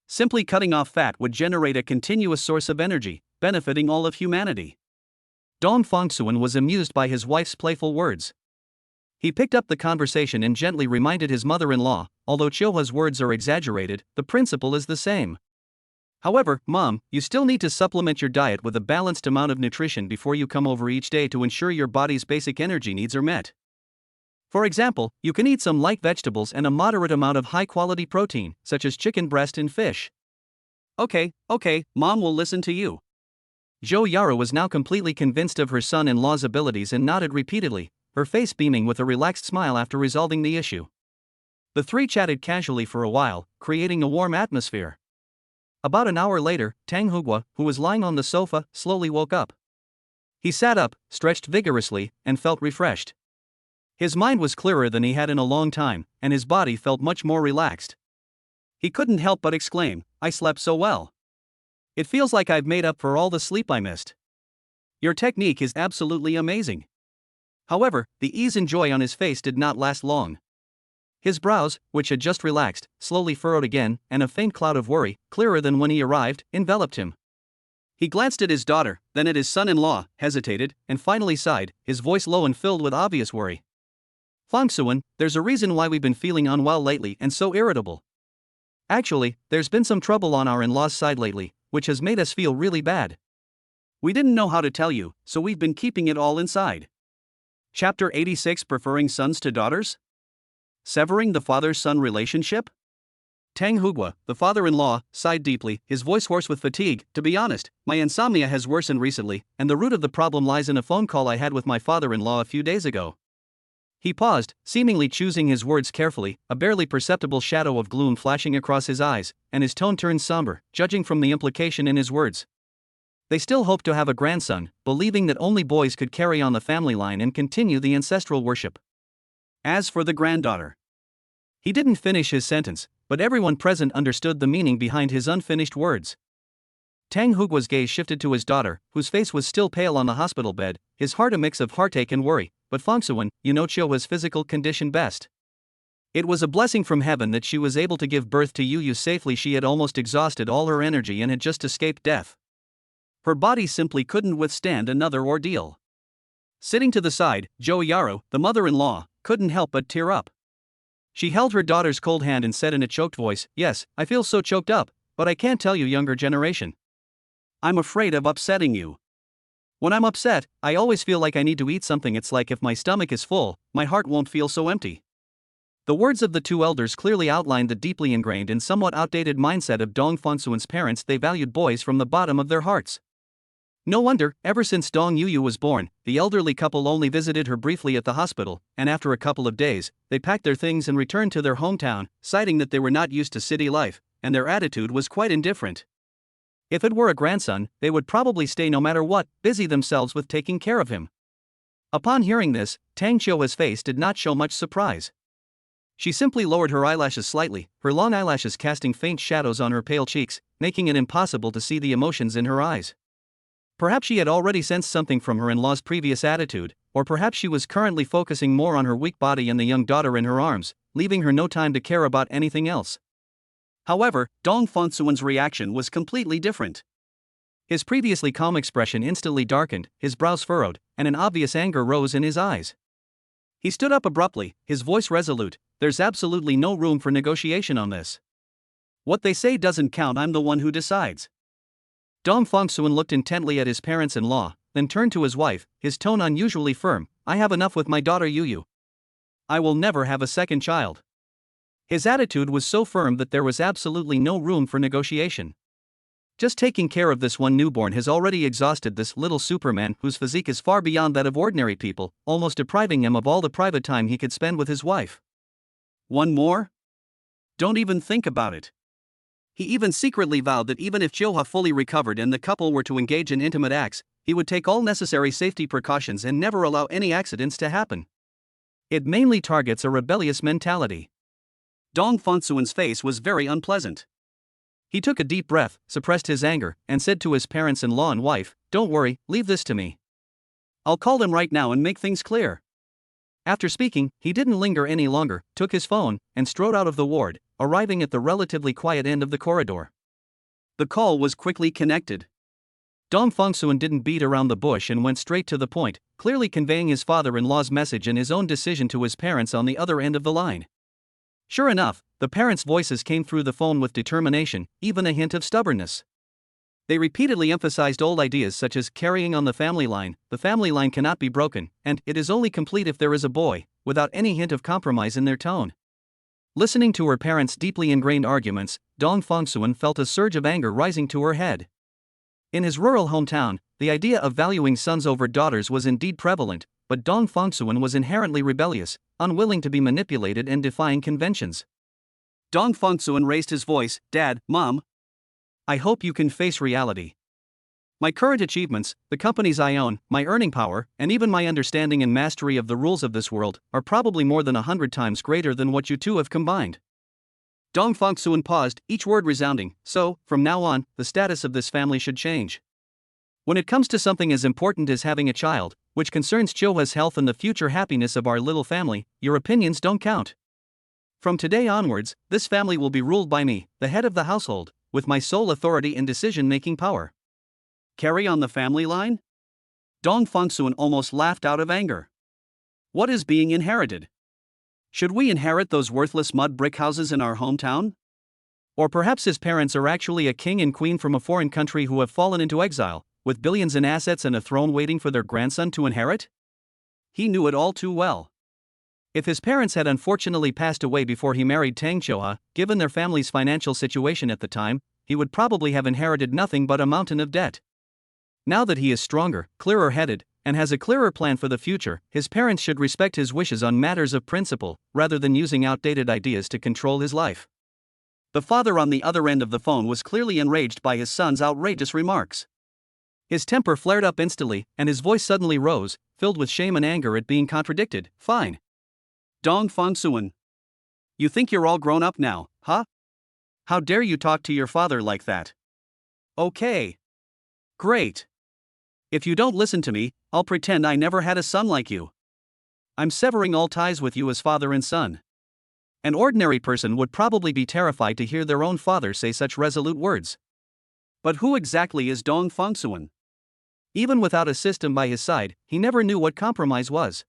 Simply cutting off fat would generate a continuous source of energy, benefiting all of humanity." Dong Fongsuan was amused by his wife's playful words. He picked up the conversation and gently reminded his mother-in-law, "Although Qiuhua's words are exaggerated, the principle is the same. However, Mom, you still need to supplement your diet with a balanced amount of nutrition before you come over each day to ensure your body's basic energy needs are met. For example, you can eat some light vegetables and a moderate amount of high-quality protein, such as chicken breast and fish." Okay, Mom will listen to you." Zhou Yaro was now completely convinced of her son-in-law's abilities and nodded repeatedly, her face beaming with a relaxed smile after resolving the issue. The three chatted casually for a while, creating a warm atmosphere. About an hour later, Tang Hugua, who was lying on the sofa, slowly woke up. He sat up, stretched vigorously, and felt refreshed. His mind was clearer than he had in a long time, and his body felt much more relaxed. He couldn't help but exclaim, "I slept so well. It feels like I've made up for all the sleep I missed. Your technique is absolutely amazing." However, the ease and joy on his face did not last long. His brows, which had just relaxed, slowly furrowed again, and a faint cloud of worry, clearer than when he arrived, enveloped him. He glanced at his daughter, then at his son-in-law, hesitated, and finally sighed, his voice low and filled with obvious worry. "Fongsuan, there's a reason why we've been feeling unwell lately and so irritable. Actually, there's been some trouble on our in-laws' side lately, which has made us feel really bad. We didn't know how to tell you, so we've been keeping it all inside." Chapter 86, Preferring Sons to Daughters? Severing the father-son relationship? Tang Hugua, the father-in-law, sighed deeply, his voice hoarse with fatigue. To be honest, my insomnia has worsened recently, and the root of the problem lies in a phone call I had with my father-in-law a few days ago. He paused, seemingly choosing his words carefully, a barely perceptible shadow of gloom flashing across his eyes, and his tone turned somber, judging from the implication in his words. They still hoped to have a grandson, believing that only boys could carry on the family line and continue the ancestral worship. As for the granddaughter. He didn't finish his sentence, but everyone present understood the meaning behind his unfinished words. Tang Hugua's gaze shifted to his daughter, whose face was still pale on the hospital bed, his heart a mix of heartache and worry. But Fongsuan, you know Chio's physical condition best. It was a blessing from heaven that she was able to give birth to Yu safely. She had almost exhausted all her energy and had just escaped death. Her body simply couldn't withstand another ordeal. Sitting to the side, Zhou Yaro, the mother-in-law, couldn't help but tear up. She held her daughter's cold hand and said in a choked voice, "Yes, I feel so choked up, but I can't tell you, younger generation. I'm afraid of upsetting you. When I'm upset, I always feel like I need to eat something. It's like if my stomach is full, my heart won't feel so empty." The words of the two elders clearly outlined the deeply ingrained and somewhat outdated mindset of Dong Fongsuan's parents. They valued boys from the bottom of their hearts. No wonder, ever since Dong Yuyu was born, the elderly couple only visited her briefly at the hospital, and after a couple of days, they packed their things and returned to their hometown, citing that they were not used to city life, and their attitude was quite indifferent. If it were a grandson, they would probably stay no matter what, busy themselves with taking care of him. Upon hearing this, Tang Qiu's face did not show much surprise. She simply lowered her eyelashes slightly, her long eyelashes casting faint shadows on her pale cheeks, making it impossible to see the emotions in her eyes. Perhaps she had already sensed something from her in-law's previous attitude, or perhaps she was currently focusing more on her weak body and the young daughter in her arms, leaving her no time to care about anything else. However, Dong Fongsuan's reaction was completely different. His previously calm expression instantly darkened, his brows furrowed, and an obvious anger rose in his eyes. He stood up abruptly, his voice resolute. "There's absolutely no room for negotiation on this. What they say doesn't count. I'm the one who decides." Dong Fongsuan looked intently at his parents-in-law, then turned to his wife, his tone unusually firm. "I have enough with my daughter Yu. I will never have a second child." His attitude was so firm that there was absolutely no room for negotiation. Just taking care of this one newborn has already exhausted this little Superman whose physique is far beyond that of ordinary people, almost depriving him of all the private time he could spend with his wife. One more? Don't even think about it. He even secretly vowed that even if Chioha fully recovered and the couple were to engage in intimate acts, he would take all necessary safety precautions and never allow any accidents to happen. It mainly targets a rebellious mentality. Dong Fongsuan's face was very unpleasant. He took a deep breath, suppressed his anger, and said to his parents-in-law and wife, "Don't worry, leave this to me. I'll call them right now and make things clear." After speaking, he didn't linger any longer, took his phone, and strode out of the ward, arriving at the relatively quiet end of the corridor. The call was quickly connected. Dong Fongsuan didn't beat around the bush and went straight to the point, clearly conveying his father-in-law's message and his own decision to his parents on the other end of the line. Sure enough, the parents' voices came through the phone with determination, even a hint of stubbornness. They repeatedly emphasized old ideas such as carrying on the family line cannot be broken, and it is only complete if there is a boy, without any hint of compromise in their tone. Listening to her parents' deeply ingrained arguments, Dong Fongsuan felt a surge of anger rising to her head. In his rural hometown, the idea of valuing sons over daughters was indeed prevalent, but Dong Fongsuan was inherently rebellious, unwilling to be manipulated and defying conventions. Dong Fongsuan raised his voice, "Dad, Mom, I hope you can face reality. My current achievements, the companies I own, my earning power, and even my understanding and mastery of the rules of this world, are probably more than 100 times greater than what you two have combined." Dong Fongsuan paused, each word resounding. "So, from now on, the status of this family should change. When it comes to something as important as having a child, which concerns Chioha's health and the future happiness of our little family, your opinions don't count. From today onwards, this family will be ruled by me, the head of the household, with my sole authority and decision-making power." Carry on the family line? Dong Fongsuan almost laughed out of anger. What is being inherited? Should we inherit those worthless mud brick houses in our hometown? Or perhaps his parents are actually a king and queen from a foreign country who have fallen into exile, with billions in assets and a throne waiting for their grandson to inherit? He knew it all too well. If his parents had unfortunately passed away before he married Tang Choha, given their family's financial situation at the time, he would probably have inherited nothing but a mountain of debt. Now that he is stronger, clearer-headed, and has a clearer plan for the future, his parents should respect his wishes on matters of principle, rather than using outdated ideas to control his life. The father on the other end of the phone was clearly enraged by his son's outrageous remarks. His temper flared up instantly, and his voice suddenly rose, filled with shame and anger at being contradicted. Fine. Dong Fongsuan. You think you're all grown up now, huh? How dare you talk to your father like that? Okay. Great. If you don't listen to me, I'll pretend I never had a son like you. I'm severing all ties with you as father and son. An ordinary person would probably be terrified to hear their own father say such resolute words. But who exactly is Dong Fongsuan? Even without a system by his side, he never knew what compromise was.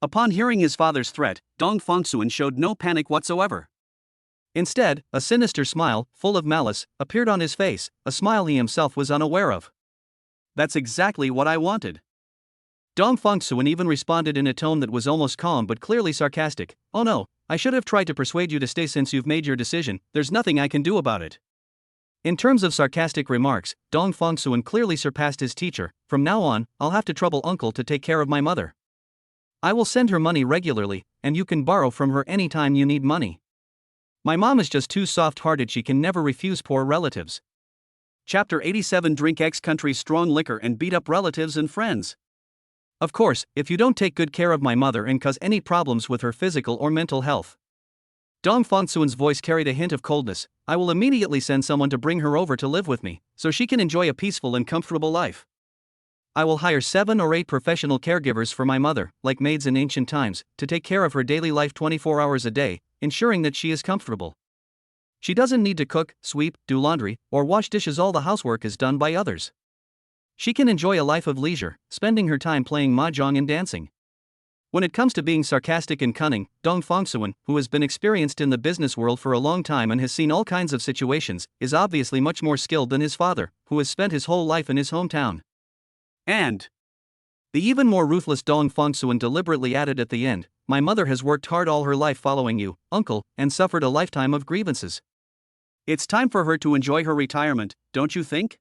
Upon hearing his father's threat, Dong Fongsuan showed no panic whatsoever. Instead, a sinister smile, full of malice, appeared on his face, a smile he himself was unaware of. That's exactly what I wanted. Dong Fongsuan even responded in a tone that was almost calm but clearly sarcastic. Oh no, I should have tried to persuade you to stay since you've made your decision, there's nothing I can do about it. In terms of sarcastic remarks, Dong Fongsuan clearly surpassed his teacher. From now on, I'll have to trouble uncle to take care of my mother. I will send her money regularly, and you can borrow from her anytime you need money. My mom is just too soft-hearted, she can never refuse poor relatives. Chapter 87. Drink X country's strong liquor and beat up relatives and friends. Of course, if you don't take good care of my mother and cause any problems with her physical or mental health. Dong Fongsuan's voice carried a hint of coldness. I will immediately send someone to bring her over to live with me, so she can enjoy a peaceful and comfortable life. I will hire 7 or 8 professional caregivers for my mother, like maids in ancient times, to take care of her daily life 24 hours a day, ensuring that she is comfortable. She doesn't need to cook, sweep, do laundry, or wash dishes. All the housework is done by others. She can enjoy a life of leisure, spending her time playing mahjong and dancing. When it comes to being sarcastic and cunning, Dong Fongsuan, who has been experienced in the business world for a long time and has seen all kinds of situations, is obviously much more skilled than his father, who has spent his whole life in his hometown. And the even more ruthless Dong Fongsuan deliberately added at the end, my mother has worked hard all her life following you, uncle, and suffered a lifetime of grievances. It's time for her to enjoy her retirement, don't you think?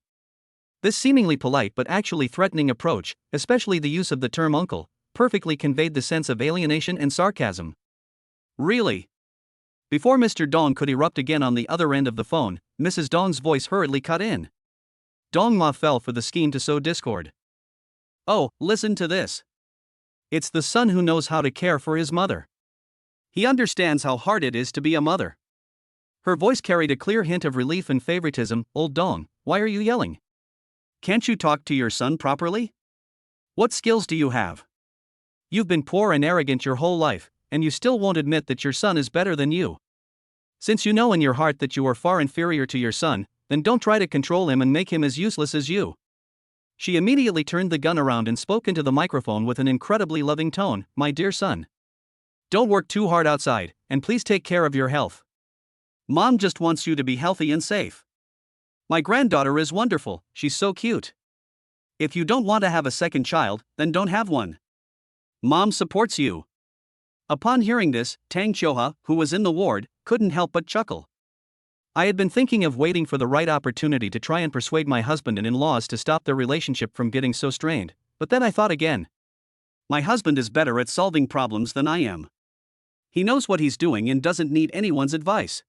This seemingly polite but actually threatening approach, especially the use of the term uncle, perfectly conveyed the sense of alienation and sarcasm. Really? Before Mr. Dong could erupt again on the other end of the phone, Mrs. Dong's voice hurriedly cut in. Dong Ma fell for the scheme to sow discord. Oh, listen to this. It's the son who knows how to care for his mother. He understands how hard it is to be a mother. Her voice carried a clear hint of relief and favoritism. Old Dong, why are you yelling? Can't you talk to your son properly? What skills do you have? You've been poor and arrogant your whole life, and you still won't admit that your son is better than you. Since you know in your heart that you are far inferior to your son, then don't try to control him and make him as useless as you. She immediately turned the gun around and spoke into the microphone with an incredibly loving tone. My dear son, don't work too hard outside, and please take care of your health. Mom just wants you to be healthy and safe. My granddaughter is wonderful, she's so cute. If you don't want to have a second child, then don't have one. Mom supports you. Upon hearing this, Tang Choha, who was in the ward, couldn't help but chuckle. I had been thinking of waiting for the right opportunity to try and persuade my husband and in-laws to stop their relationship from getting so strained, but then I thought again. My husband is better at solving problems than I am. He knows what he's doing and doesn't need anyone's advice.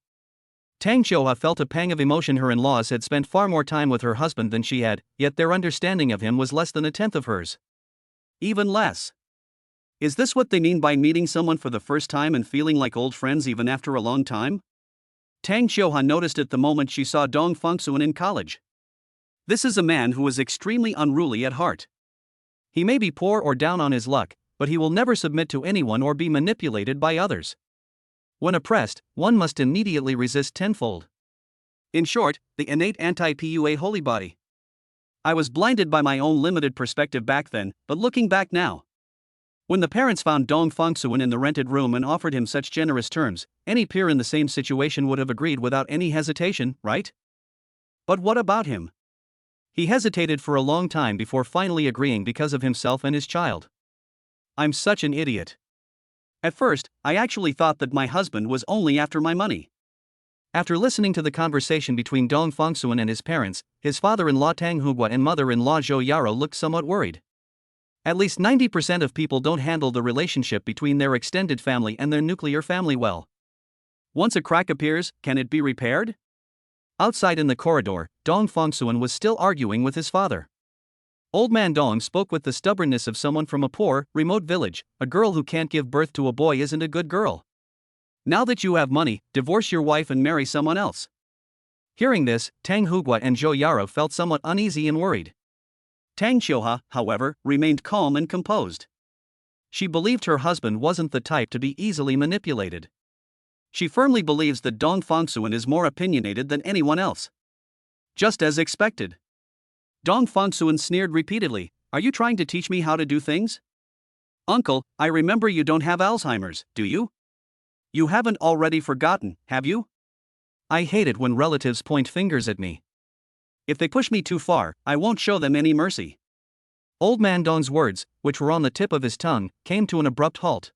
Tang Choha felt a pang of emotion. Her in-laws had spent far more time with her husband than she had, yet their understanding of him was less than a tenth of hers. Even less. Is this what they mean by meeting someone for the first time and feeling like old friends even after a long time? Tang Choha noticed it the moment she saw Dong Fongsuan in college. This is a man who is extremely unruly at heart. He may be poor or down on his luck, but he will never submit to anyone or be manipulated by others. When oppressed, one must immediately resist tenfold. In short, the innate anti-PUA holy body. I was blinded by my own limited perspective back then, but looking back now. When the parents found Dong Fongsuan in the rented room and offered him such generous terms, any peer in the same situation would have agreed without any hesitation, right? But what about him? He hesitated for a long time before finally agreeing because of himself and his child. I'm such an idiot. At first, I actually thought that my husband was only after my money. After listening to the conversation between Dong Fongsuan and his parents, his father-in-law Tang Hugua and mother-in-law Zhou Yaro looked somewhat worried. At least 90% of people don't handle the relationship between their extended family and their nuclear family well. Once a crack appears, can it be repaired? Outside in the corridor, Dong Fongsuan was still arguing with his father. Old man Dong spoke with the stubbornness of someone from a poor, remote village. A girl who can't give birth to a boy isn't a good girl. Now that you have money, divorce your wife and marry someone else. Hearing this, Tang Hugua and Zhou Yaro felt somewhat uneasy and worried. Tang Xiuha, however, remained calm and composed. She believed her husband wasn't the type to be easily manipulated. She firmly believes that Dong Fongsuan is more opinionated than anyone else. Just as expected. Dong Fongsuan sneered repeatedly, "Are you trying to teach me how to do things? Uncle, I remember you don't have Alzheimer's, do you? You haven't already forgotten, have you? I hate it when relatives point fingers at me. If they push me too far, I won't show them any mercy." Old man Dong's words, which were on the tip of his tongue, came to an abrupt halt.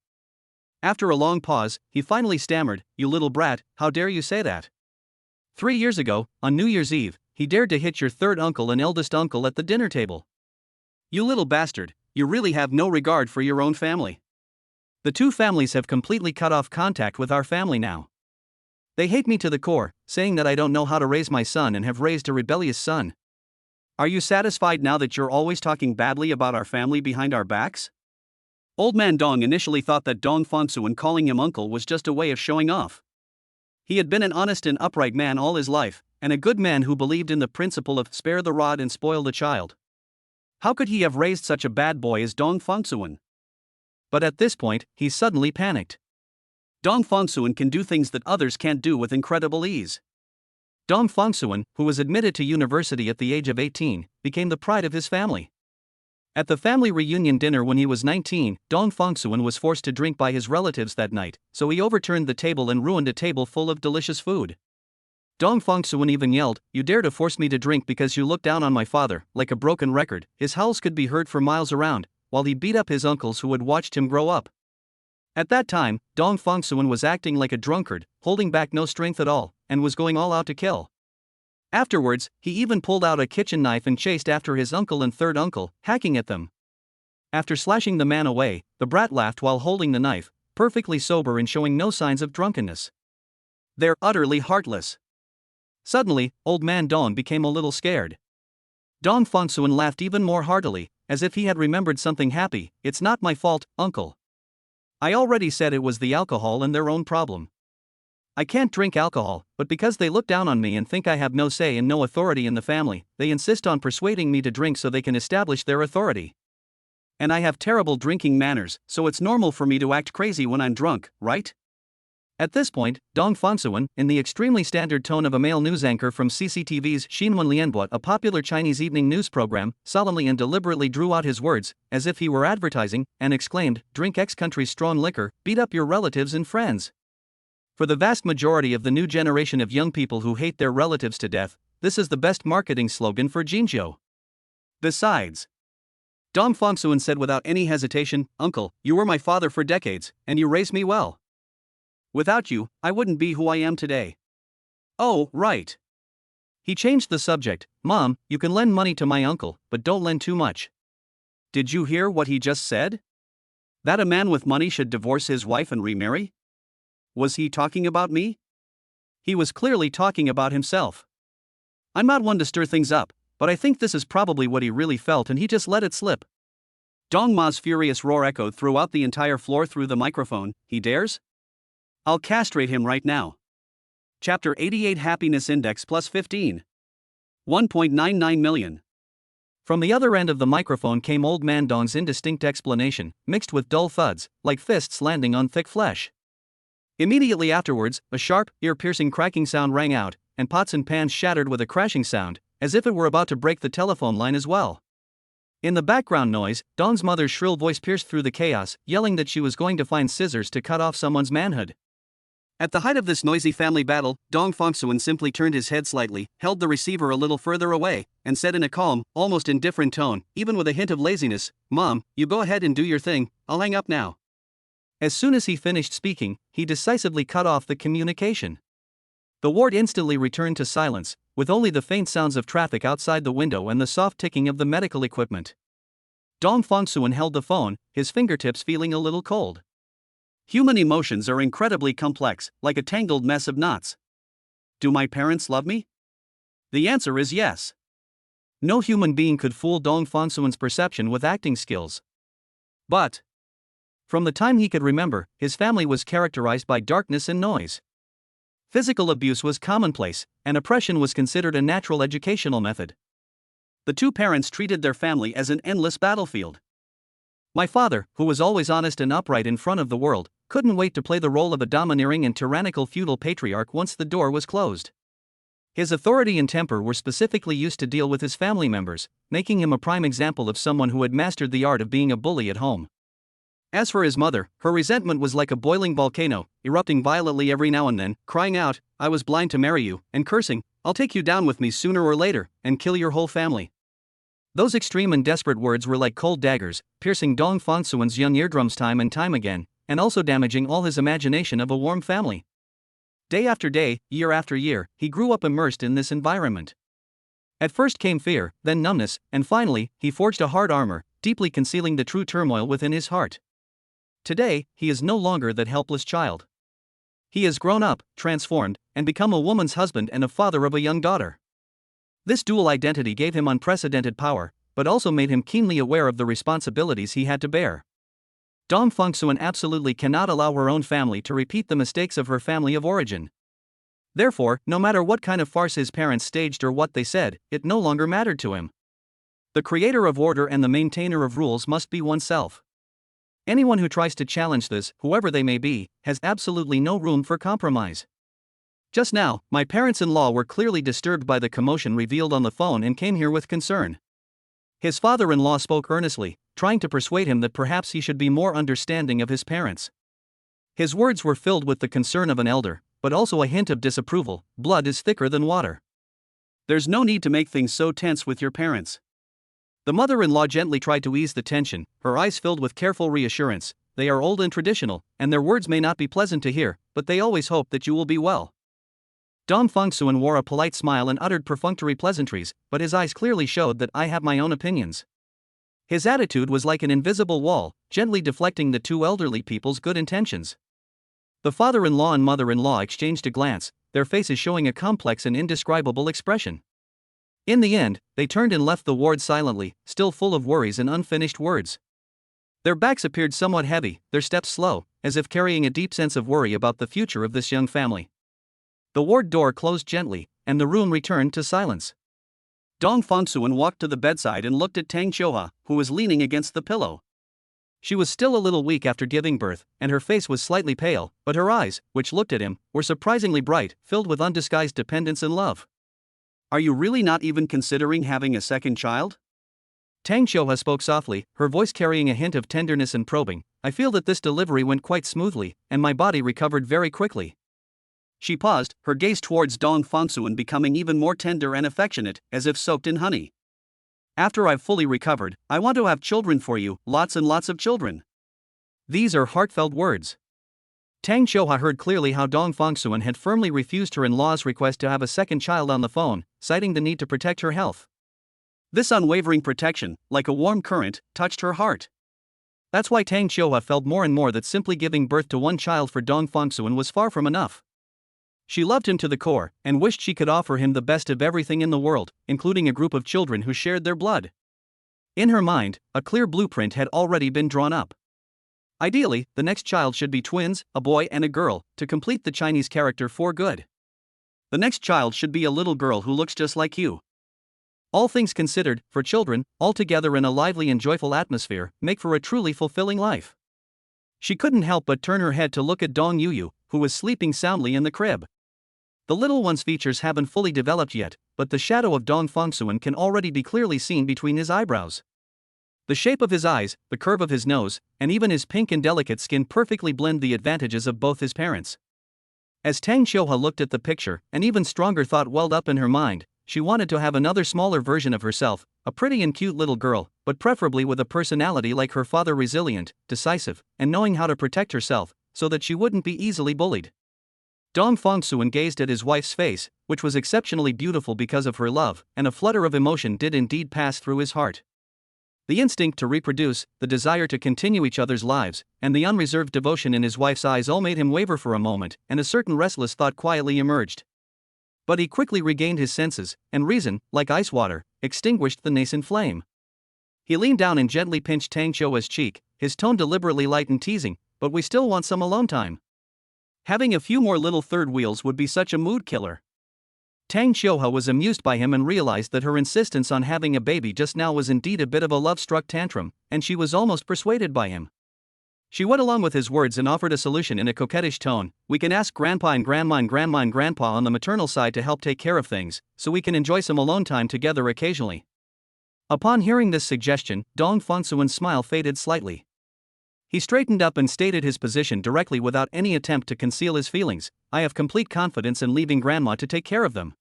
After a long pause, he finally stammered, "You little brat, how dare you say that? 3 years ago, on New Year's Eve, he dared to hit your third uncle and eldest uncle at the dinner table. You little bastard, you really have no regard for your own family. The two families have completely cut off contact with our family now. They hate me to the core, saying that I don't know how to raise my son and have raised a rebellious son. Are you satisfied now that you're always talking badly about our family behind our backs?" Old man Dong initially thought that Dong Fongsuan calling him uncle was just a way of showing off. He had been an honest and upright man all his life, and a good man who believed in the principle of spare the rod and spoil the child. How could he have raised such a bad boy as Dong Fongsuan? But at this point, he suddenly panicked. Dong Fongsuan can do things that others can't do with incredible ease. Dong Fongsuan, who was admitted to university at the age of 18, became the pride of his family. At the family reunion dinner when he was 19, Dong Fongsuan was forced to drink by his relatives that night, so he overturned the table and ruined a table full of delicious food. Dong Fongsuan even yelled, "You dare to force me to drink because you look down on my father," like a broken record. His howls could be heard for miles around, while he beat up his uncles who had watched him grow up. At that time, Dong Fongsuan was acting like a drunkard, holding back no strength at all, and was going all out to kill. Afterwards, he even pulled out a kitchen knife and chased after his uncle and third uncle, hacking at them. After slashing the man away, the brat laughed while holding the knife, perfectly sober and showing no signs of drunkenness. They're utterly heartless. Suddenly, old man Dong became a little scared. Dong Fongsuan laughed even more heartily, as if he had remembered something happy. "It's not my fault, uncle. I already said it was the alcohol and their own problem. I can't drink alcohol, but because they look down on me and think I have no say and no authority in the family, they insist on persuading me to drink so they can establish their authority. And I have terrible drinking manners, so it's normal for me to act crazy when I'm drunk, right?" At this point, Dong Fongsuan, in the extremely standard tone of a male news anchor from CCTV's Xinwen Lianbo, a popular Chinese evening news program, solemnly and deliberately drew out his words, as if he were advertising, and exclaimed, "Drink X country's strong liquor, beat up your relatives and friends." For the vast majority of the new generation of young people who hate their relatives to death, this is the best marketing slogan for Jinzhou. Besides, Dong Fongsuan said without any hesitation, "Uncle, you were my father for decades, and you raised me well. Without you, I wouldn't be who I am today." "Oh, right." He changed the subject, "Mom, you can lend money to my uncle, but don't lend too much." Did you hear what he just said? That a man with money should divorce his wife and remarry? Was he talking about me? He was clearly talking about himself. I'm not one to stir things up, but I think this is probably what he really felt and he just let it slip. Dong Ma's furious roar echoed throughout the entire floor through the microphone. "He dares? I'll castrate him right now." Chapter 88 Happiness Index plus 15. 1.99 million. From the other end of the microphone came old man Dong's indistinct explanation, mixed with dull thuds, like fists landing on thick flesh. Immediately afterwards, a sharp, ear-piercing cracking sound rang out, and pots and pans shattered with a crashing sound, as if it were about to break the telephone line as well. In the background noise, Dong's mother's shrill voice pierced through the chaos, yelling that she was going to find scissors to cut off someone's manhood. At the height of this noisy family battle, Dong Fongsuan simply turned his head slightly, held the receiver a little further away, and said in a calm, almost indifferent tone, even with a hint of laziness, "Mom, you go ahead and do your thing, I'll hang up now." As soon as he finished speaking, he decisively cut off the communication. The ward instantly returned to silence, with only the faint sounds of traffic outside the window and the soft ticking of the medical equipment. Dong Fongsuan held the phone, his fingertips feeling a little cold. Human emotions are incredibly complex, like a tangled mess of knots. Do my parents love me? The answer is yes. No human being could fool Dong Fongsuan's perception with acting skills. But from the time he could remember, his family was characterized by darkness and noise. Physical abuse was commonplace, and oppression was considered a natural educational method. The two parents treated their family as an endless battlefield. My father, who was always honest and upright in front of the world, couldn't wait to play the role of a domineering and tyrannical feudal patriarch once the door was closed. His authority and temper were specifically used to deal with his family members, making him a prime example of someone who had mastered the art of being a bully at home. As for his mother, her resentment was like a boiling volcano, erupting violently every now and then, crying out, "I was blind to marry you," and cursing, "I'll take you down with me sooner or later, and kill your whole family." Those extreme and desperate words were like cold daggers, piercing Dong Fongsuan's young eardrums time and time again, and also damaging all his imagination of a warm family. Day after day, year after year, he grew up immersed in this environment. At first came fear, then numbness, and finally, he forged a hard armor, deeply concealing the true turmoil within his heart. Today, he is no longer that helpless child. He has grown up, transformed, and become a woman's husband and a father of a young daughter. This dual identity gave him unprecedented power, but also made him keenly aware of the responsibilities he had to bear. Dong Fongsuan absolutely cannot allow her own family to repeat the mistakes of her family of origin. Therefore, no matter what kind of farce his parents staged or what they said, it no longer mattered to him. The creator of order and the maintainer of rules must be oneself. Anyone who tries to challenge this, whoever they may be, has absolutely no room for compromise. Just now, my parents-in-law were clearly disturbed by the commotion revealed on the phone and came here with concern. His father-in-law spoke earnestly, trying to persuade him that perhaps he should be more understanding of his parents. His words were filled with the concern of an elder, but also a hint of disapproval. Blood is thicker than water. There's no need to make things so tense with your parents. The mother-in-law gently tried to ease the tension, her eyes filled with careful reassurance. They are old and traditional, and their words may not be pleasant to hear, but they always hope that you will be well. Dong Fongsuan wore a polite smile and uttered perfunctory pleasantries, but his eyes clearly showed that I have my own opinions. His attitude was like an invisible wall, gently deflecting the two elderly people's good intentions. The father-in-law and mother-in-law exchanged a glance, their faces showing a complex and indescribable expression. In the end, they turned and left the ward silently, still full of worries and unfinished words. Their backs appeared somewhat heavy, their steps slow, as if carrying a deep sense of worry about the future of this young family. The ward door closed gently, and the room returned to silence. Dong Fongsuan walked to the bedside and looked at Tang Xiuhua, who was leaning against the pillow. She was still a little weak after giving birth, and her face was slightly pale, but her eyes, which looked at him, were surprisingly bright, filled with undisguised dependence and love. Are you really not even considering having a second child? Tang Xiuhua spoke softly, her voice carrying a hint of tenderness and probing. I feel that this delivery went quite smoothly, and my body recovered very quickly. She paused, her gaze towards Dong Fongsuan becoming even more tender and affectionate, as if soaked in honey. After I've fully recovered, I want to have children for you, lots and lots of children. These are heartfelt words. Tang Xiuhua heard clearly how Dong Fongsuan had firmly refused her in-law's request to have a second child on the phone, citing the need to protect her health. This unwavering protection, like a warm current, touched her heart. That's why Tang Xiuhua felt more and more that simply giving birth to one child for Dong Fongsuan was far from enough. She loved him to the core, and wished she could offer him the best of everything in the world, including a group of children who shared their blood. In her mind, a clear blueprint had already been drawn up. Ideally, the next child should be twins, a boy and a girl, to complete the Chinese character for good. The next child should be a little girl who looks just like you. All things considered, for children, all together in a lively and joyful atmosphere, make for a truly fulfilling life. She couldn't help but turn her head to look at Dong Yuyu, who was sleeping soundly in the crib. The little one's features haven't fully developed yet, but the shadow of Dong Fongsuan can already be clearly seen between his eyebrows. The shape of his eyes, the curve of his nose, and even his pink and delicate skin perfectly blend the advantages of both his parents. As Tang Xiuhua looked at the picture, an even stronger thought welled up in her mind. she wanted to have another smaller version of herself, a pretty and cute little girl, but preferably with a personality like her father, resilient, decisive, and knowing how to protect herself, so that she wouldn't be easily bullied. Dong Fongsuan gazed at his wife's face, which was exceptionally beautiful because of her love, and a flutter of emotion did indeed pass through his heart. The instinct to reproduce, the desire to continue each other's lives, and the unreserved devotion in his wife's eyes all made him waver for a moment, and a certain restless thought quietly emerged. But he quickly regained his senses, and reason, like ice water, extinguished the nascent flame. He leaned down and gently pinched Tang Qiuhua's cheek, his tone deliberately light and teasing, "But we still want some alone time. Having a few more little third wheels would be such a mood killer." Tang Qiuhua was amused by him and realized that her insistence on having a baby just now was indeed a bit of a love-struck tantrum, and she was almost persuaded by him. She went along with his words and offered a solution in a coquettish tone: "We can ask Grandpa and Grandma and Grandpa on the maternal side to help take care of things, so we can enjoy some alone time together occasionally." Upon hearing this suggestion, Dong Fongsuan's smile faded slightly. He straightened up and stated his position directly without any attempt to conceal his feelings: "I have complete confidence in leaving Grandma to take care of them.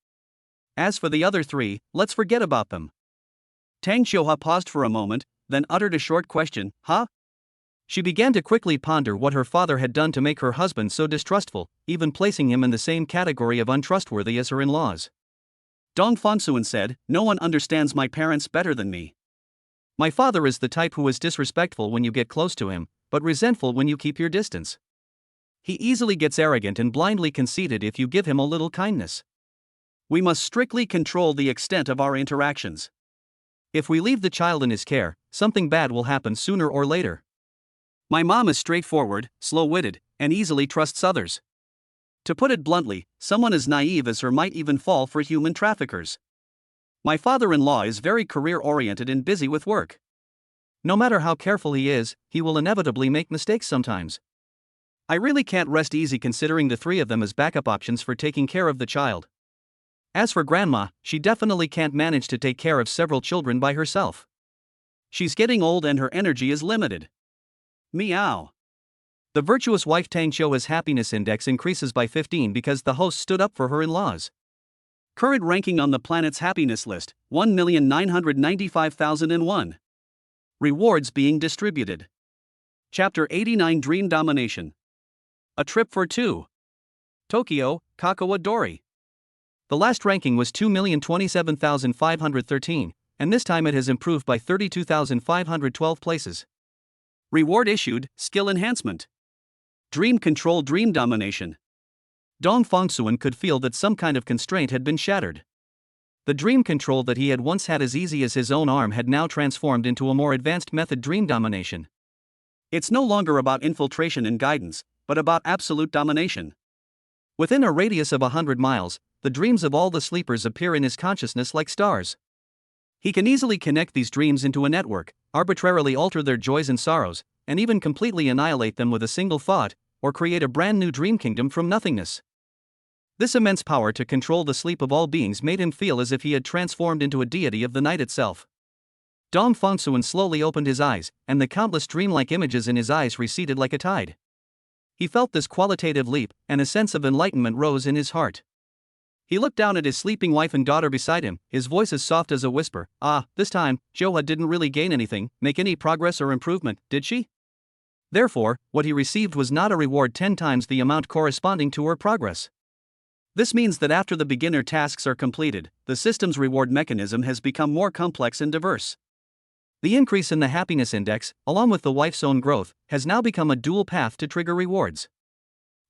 As for the other three, let's forget about them." Tang Qiuhua paused for a moment, then uttered a short question: "Huh?" She began to quickly ponder what her father had done to make her husband so distrustful, even placing him in the same category of untrustworthy as her in-laws. Dong Fongsuan said, "No one understands my parents better than me. My father is the type who is disrespectful when you get close to him, but resentful when you keep your distance. He easily gets arrogant and blindly conceited if you give him a little kindness. We must strictly control the extent of our interactions. If we leave the child in his care, something bad will happen sooner or later. My mom is straightforward, slow-witted, and easily trusts others. To put it bluntly, someone as naive as her might even fall for human traffickers. My father-in-law is very career-oriented and busy with work. No matter how careful he is, he will inevitably make mistakes sometimes. I really can't rest easy considering the three of them as backup options for taking care of the child. As for Grandma, she definitely can't manage to take care of several children by herself. She's getting old and her energy is limited." Meow. The virtuous wife Tang Qiuhua's happiness index increases by 15 because the host stood up for her in-laws. Current ranking on the planet's happiness list, 1,995,001. Rewards being distributed. Chapter 89: Dream Domination. A trip for two. Tokyo, Kakawa Dori. The last ranking was 2,027,513, and this time it has improved by 32,512 places. Reward issued: Skill Enhancement. Dream Control, Dream Domination. Dong Fongsuan could feel that some kind of constraint had been shattered. The dream control that he had once had as easy as his own arm had now transformed into a more advanced method: dream domination. It's no longer about infiltration and guidance, but about absolute domination. Within a radius of 100 miles, the dreams of all the sleepers appear in his consciousness like stars. He can easily connect these dreams into a network, arbitrarily alter their joys and sorrows, and even completely annihilate them with a single thought, or create a brand new dream kingdom from nothingness. This immense power to control the sleep of all beings made him feel as if he had transformed into a deity of the night itself. Dong Fongsuan slowly opened his eyes, and the countless dreamlike images in his eyes receded like a tide. He felt this qualitative leap, and a sense of enlightenment rose in his heart. He looked down at his sleeping wife and daughter beside him, his voice as soft as a whisper. This time, Qiuhua didn't really gain anything, make any progress or improvement, did she? Therefore, what he received was not a reward 10 times the amount corresponding to her progress. This means that after the beginner tasks are completed, the system's reward mechanism has become more complex and diverse. The increase in the happiness index, along with the wife's own growth, has now become a dual path to trigger rewards.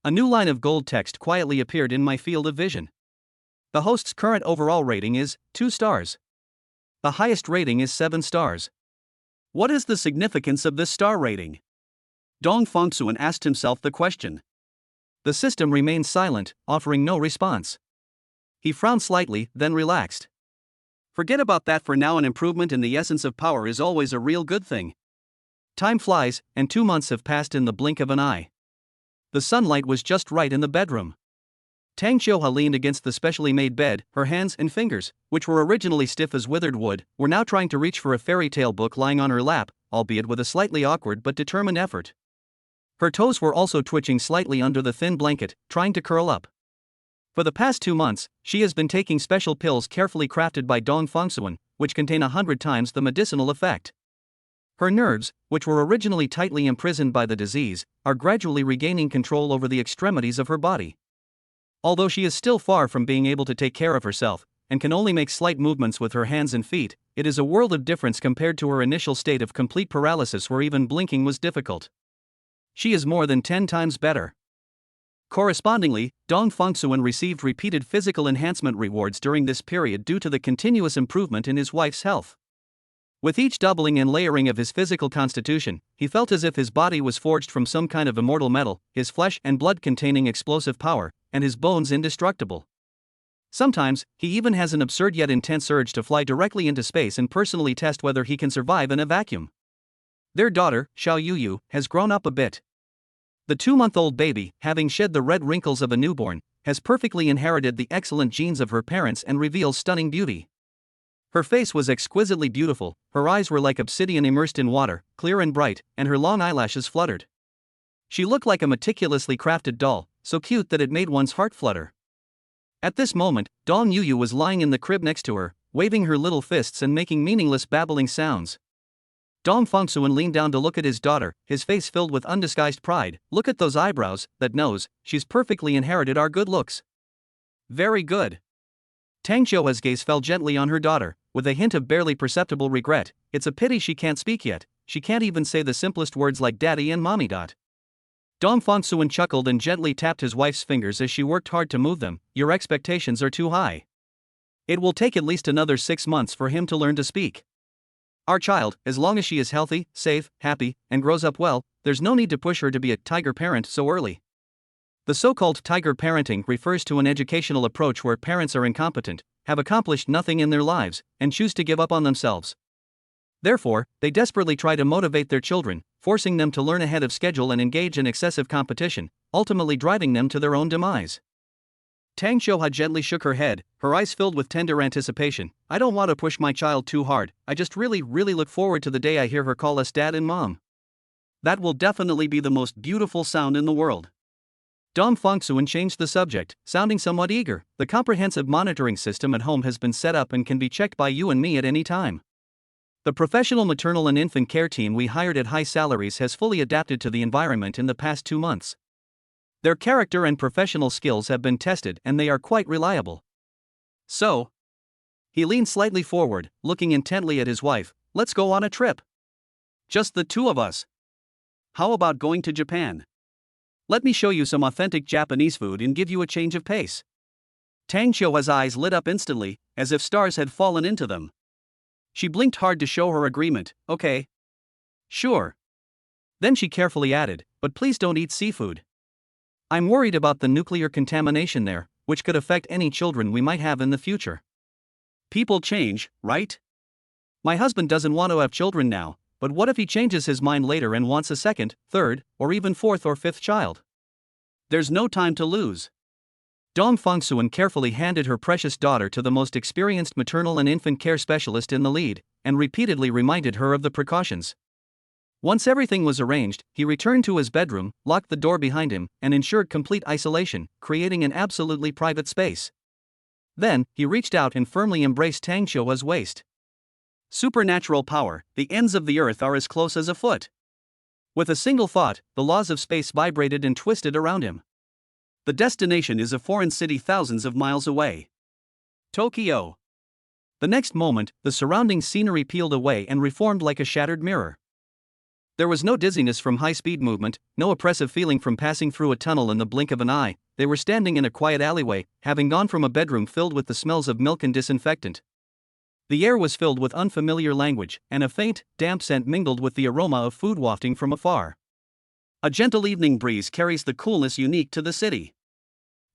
A new line of gold text quietly appeared in my field of vision. The host's current overall rating is 2 stars. The highest rating is 7 stars. What is the significance of this star rating? Dong Fongsuan asked himself the question. The system remained silent, offering no response. He frowned slightly, then relaxed. Forget about that for now. An improvement in the essence of power is always a real good thing. Time flies, and 2 months have passed in the blink of an eye. The sunlight was just right in the bedroom. Tang Qiuhua leaned against the specially made bed, her hands and fingers, which were originally stiff as withered wood, were now trying to reach for a fairy tale book lying on her lap, albeit with a slightly awkward but determined effort. Her toes were also twitching slightly under the thin blanket, trying to curl up. For the past 2 months, she has been taking special pills carefully crafted by Dong Fongsuan, which contain 100 times the medicinal effect. Her nerves, which were originally tightly imprisoned by the disease, are gradually regaining control over the extremities of her body. Although she is still far from being able to take care of herself, and can only make slight movements with her hands and feet, it is a world of difference compared to her initial state of complete paralysis where even blinking was difficult. She is more than 10 times better. Correspondingly, Dong Fongsuan received repeated physical enhancement rewards during this period due to the continuous improvement in his wife's health. With each doubling and layering of his physical constitution, he felt as if his body was forged from some kind of immortal metal, his flesh and blood containing explosive power, and his bones indestructible. Sometimes, he even has an absurd yet intense urge to fly directly into space and personally test whether he can survive in a vacuum. Their daughter, Xiao Yuyu, has grown up a bit. The 2-month-old baby, having shed the red wrinkles of a newborn, has perfectly inherited the excellent genes of her parents and reveals stunning beauty. Her face was exquisitely beautiful, her eyes were like obsidian immersed in water, clear and bright, and her long eyelashes fluttered. She looked like a meticulously crafted doll, so cute that it made one's heart flutter. At this moment, Dong Yuyu was lying in the crib next to her, waving her little fists and making meaningless babbling sounds. Dong Fongsuan leaned down to look at his daughter, his face filled with undisguised pride. Look at those eyebrows, that nose, she's perfectly inherited our good looks. Very good. Tang Xiuha's gaze fell gently on her daughter, with a hint of barely perceptible regret. It's a pity she can't speak yet, she can't even say the simplest words like daddy and mommy. Dong Fongsuan chuckled and gently tapped his wife's fingers as she worked hard to move them. Your expectations are too high. It will take at least another 6 months for him to learn to speak. Our child, as long as she is healthy, safe, happy, and grows up well, there's no need to push her to be a tiger parent so early. The so-called tiger parenting refers to an educational approach where parents are incompetent, have accomplished nothing in their lives, and choose to give up on themselves. Therefore, they desperately try to motivate their children, forcing them to learn ahead of schedule and engage in excessive competition, ultimately driving them to their own demise. Tang Xiuha gently shook her head, her eyes filled with tender anticipation. I don't want to push my child too hard, I just really look forward to the day I hear her call us dad and mom. That will definitely be the most beautiful sound in the world. Dong Fongsuan changed the subject, sounding somewhat eager. The comprehensive monitoring system at home has been set up and can be checked by you and me at any time. The professional maternal and infant care team we hired at high salaries has fully adapted to the environment in the past 2 months. Their character and professional skills have been tested and they are quite reliable. So, he leaned slightly forward, looking intently at his wife. Let's go on a trip. Just the 2 of us. How about going to Japan? Let me show you some authentic Japanese food and give you a change of pace. Tang Xiuha's eyes lit up instantly, as if stars had fallen into them. She blinked hard to show her agreement. Okay. Sure. Then she carefully added, but please don't eat seafood. I'm worried about the nuclear contamination there, which could affect any children we might have in the future. People change, right? My husband doesn't want to have children now, but what if he changes his mind later and wants a 2nd, 3rd, or even 4th or 5th child? There's no time to lose. Dong Fongsuan carefully handed her precious daughter to the most experienced maternal and infant care specialist in the lead, and repeatedly reminded her of the precautions. Once everything was arranged, he returned to his bedroom, locked the door behind him, and ensured complete isolation, creating an absolutely private space. Then, he reached out and firmly embraced Tang Xiuha's waist. Supernatural power, the ends of the earth are as close as a foot. With a single thought, the laws of space vibrated and twisted around him. The destination is a foreign city thousands of miles away. Tokyo. The next moment, the surrounding scenery peeled away and reformed like a shattered mirror. There was no dizziness from high-speed movement, no oppressive feeling from passing through a tunnel in the blink of an eye. They were standing in a quiet alleyway, having gone from a bedroom filled with the smells of milk and disinfectant. The air was filled with unfamiliar language, and a faint, damp scent mingled with the aroma of food wafting from afar. A gentle evening breeze carries the coolness unique to the city.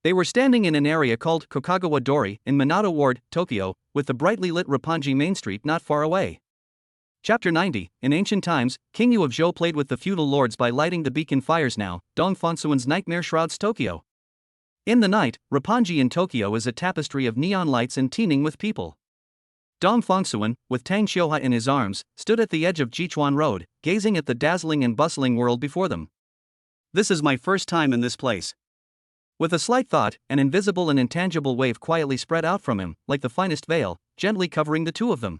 They were standing in an area called Kokagawa Dori in Minato Ward, Tokyo, with the brightly lit Roppongi Main Street not far away. Chapter 90. In ancient times, King Yu of Zhou played with the feudal lords by lighting the beacon fires. Now, Dong Fongsuan's nightmare shrouds Tokyo. In the night, Roppongi in Tokyo is a tapestry of neon lights and teeming with people. Dong Fongsuan, with Tang Xiuha in his arms, stood at the edge of Jichuan Road, gazing at the dazzling and bustling world before them. This is my first time in this place. With a slight thought, an invisible and intangible wave quietly spread out from him, like the finest veil, gently covering the two of them.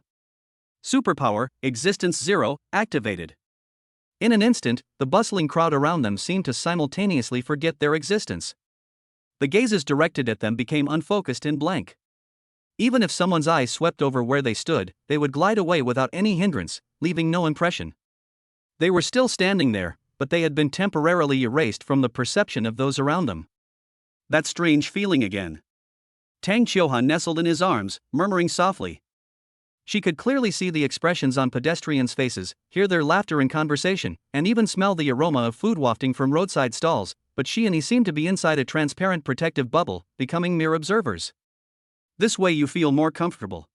Superpower, Existence 0, activated. In an instant, the bustling crowd around them seemed to simultaneously forget their existence. The gazes directed at them became unfocused and blank. Even if someone's eyes swept over where they stood, they would glide away without any hindrance, leaving no impression. They were still standing there, but they had been temporarily erased from the perception of those around them. That strange feeling again. Tang Qiuhua nestled in his arms, murmuring softly. She could clearly see the expressions on pedestrians' faces, hear their laughter and conversation, and even smell the aroma of food wafting from roadside stalls, but she and he seemed to be inside a transparent protective bubble, becoming mere observers. This way you feel more comfortable.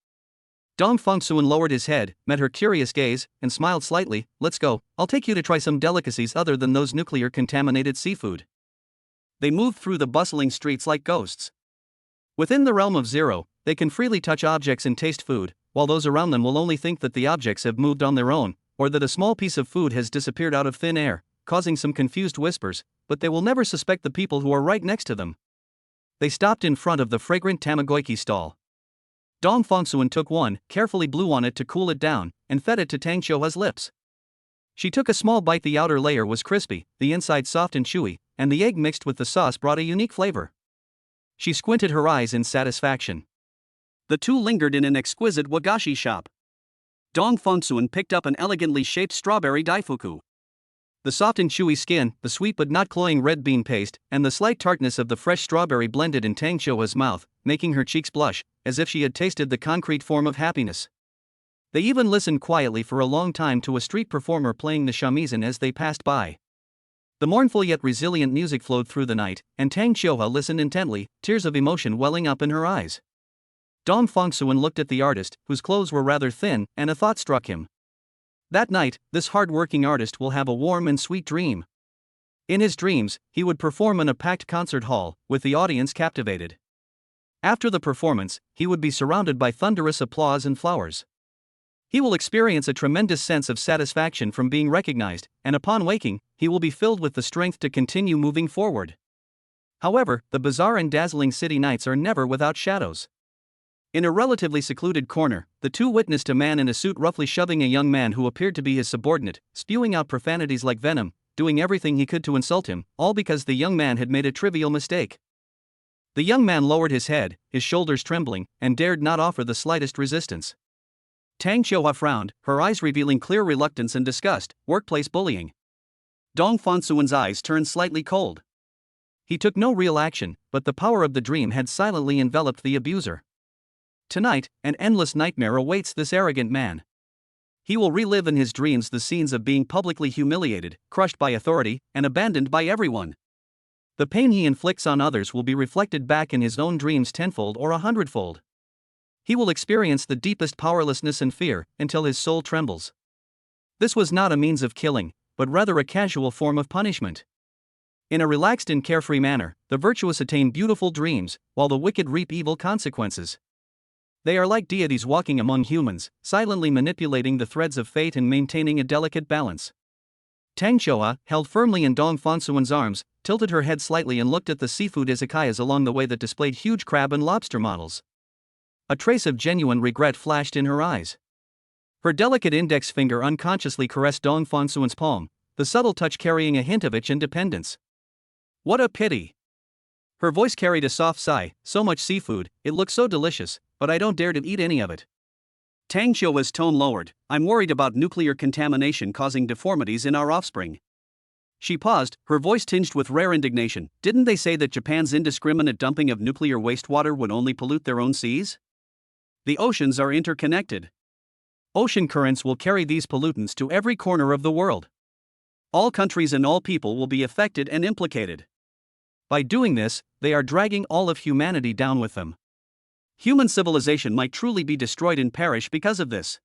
Dong Fengsuan lowered his head, met her curious gaze, and smiled slightly. Let's go, I'll take you to try some delicacies other than those nuclear-contaminated seafood. They moved through the bustling streets like ghosts. Within the realm of zero, they can freely touch objects and taste food, while those around them will only think that the objects have moved on their own, or that a small piece of food has disappeared out of thin air, causing some confused whispers, but they will never suspect the people who are right next to them. They stopped in front of the fragrant tamagoyaki stall. Dong Fengsuan took one, carefully blew on it to cool it down, and fed it to Tang Qiuhua's lips. She took a small bite. The outer layer was crispy, the inside soft and chewy, and the egg mixed with the sauce brought a unique flavor. She squinted her eyes in satisfaction. The two lingered in an exquisite wagashi shop. Dong Fengsuan picked up an elegantly shaped strawberry daifuku. The soft and chewy skin, the sweet but not cloying red bean paste, and the slight tartness of the fresh strawberry blended in Tang Qiuhua's mouth, making her cheeks blush, as if she had tasted the concrete form of happiness. They even listened quietly for a long time to a street performer playing the shamisen as they passed by. The mournful yet resilient music flowed through the night, and Tang Qiuhua listened intently, tears of emotion welling up in her eyes. Dong Fengsuan looked at the artist, whose clothes were rather thin, and a thought struck him. That night, this hard-working artist will have a warm and sweet dream. In his dreams, he would perform in a packed concert hall, with the audience captivated. After the performance, he would be surrounded by thunderous applause and flowers. He will experience a tremendous sense of satisfaction from being recognized, and upon waking, he will be filled with the strength to continue moving forward. However, the bizarre and dazzling city nights are never without shadows. In a relatively secluded corner, the two witnessed a man in a suit roughly shoving a young man who appeared to be his subordinate, spewing out profanities like venom, doing everything he could to insult him, all because the young man had made a trivial mistake. The young man lowered his head, his shoulders trembling, and dared not offer the slightest resistance. Tang Qiuhua frowned, her eyes revealing clear reluctance and disgust. Workplace bullying. Dong Fengsuan's eyes turned slightly cold. He took no real action, but the power of the dream had silently enveloped the abuser. Tonight, an endless nightmare awaits this arrogant man. He will relive in his dreams the scenes of being publicly humiliated, crushed by authority, and abandoned by everyone. The pain he inflicts on others will be reflected back in his own dreams tenfold or 100-fold. He will experience the deepest powerlessness and fear, until his soul trembles. This was not a means of killing, but rather a casual form of punishment. In a relaxed and carefree manner, the virtuous attain beautiful dreams, while the wicked reap evil consequences. They are like deities walking among humans, silently manipulating the threads of fate and maintaining a delicate balance. Tang Qiuhua, held firmly in Dong Fengsuan's arms, tilted her head slightly and looked at the seafood izakayas along the way that displayed huge crab and lobster models. A trace of genuine regret flashed in her eyes. Her delicate index finger unconsciously caressed Dong Fengsuan's palm, the subtle touch carrying a hint of itch and dependence. What a pity! Her voice carried a soft sigh. So much seafood, it looks so delicious, but I don't dare to eat any of it. Tang Qiuhua's tone lowered. I'm worried about nuclear contamination causing deformities in our offspring. She paused, her voice tinged with rare indignation. Didn't they say that Japan's indiscriminate dumping of nuclear wastewater would only pollute their own seas? The oceans are interconnected. Ocean currents will carry these pollutants to every corner of the world. All countries and all people will be affected and implicated. By doing this, they are dragging all of humanity down with them. Human civilization might truly be destroyed and perish because of this.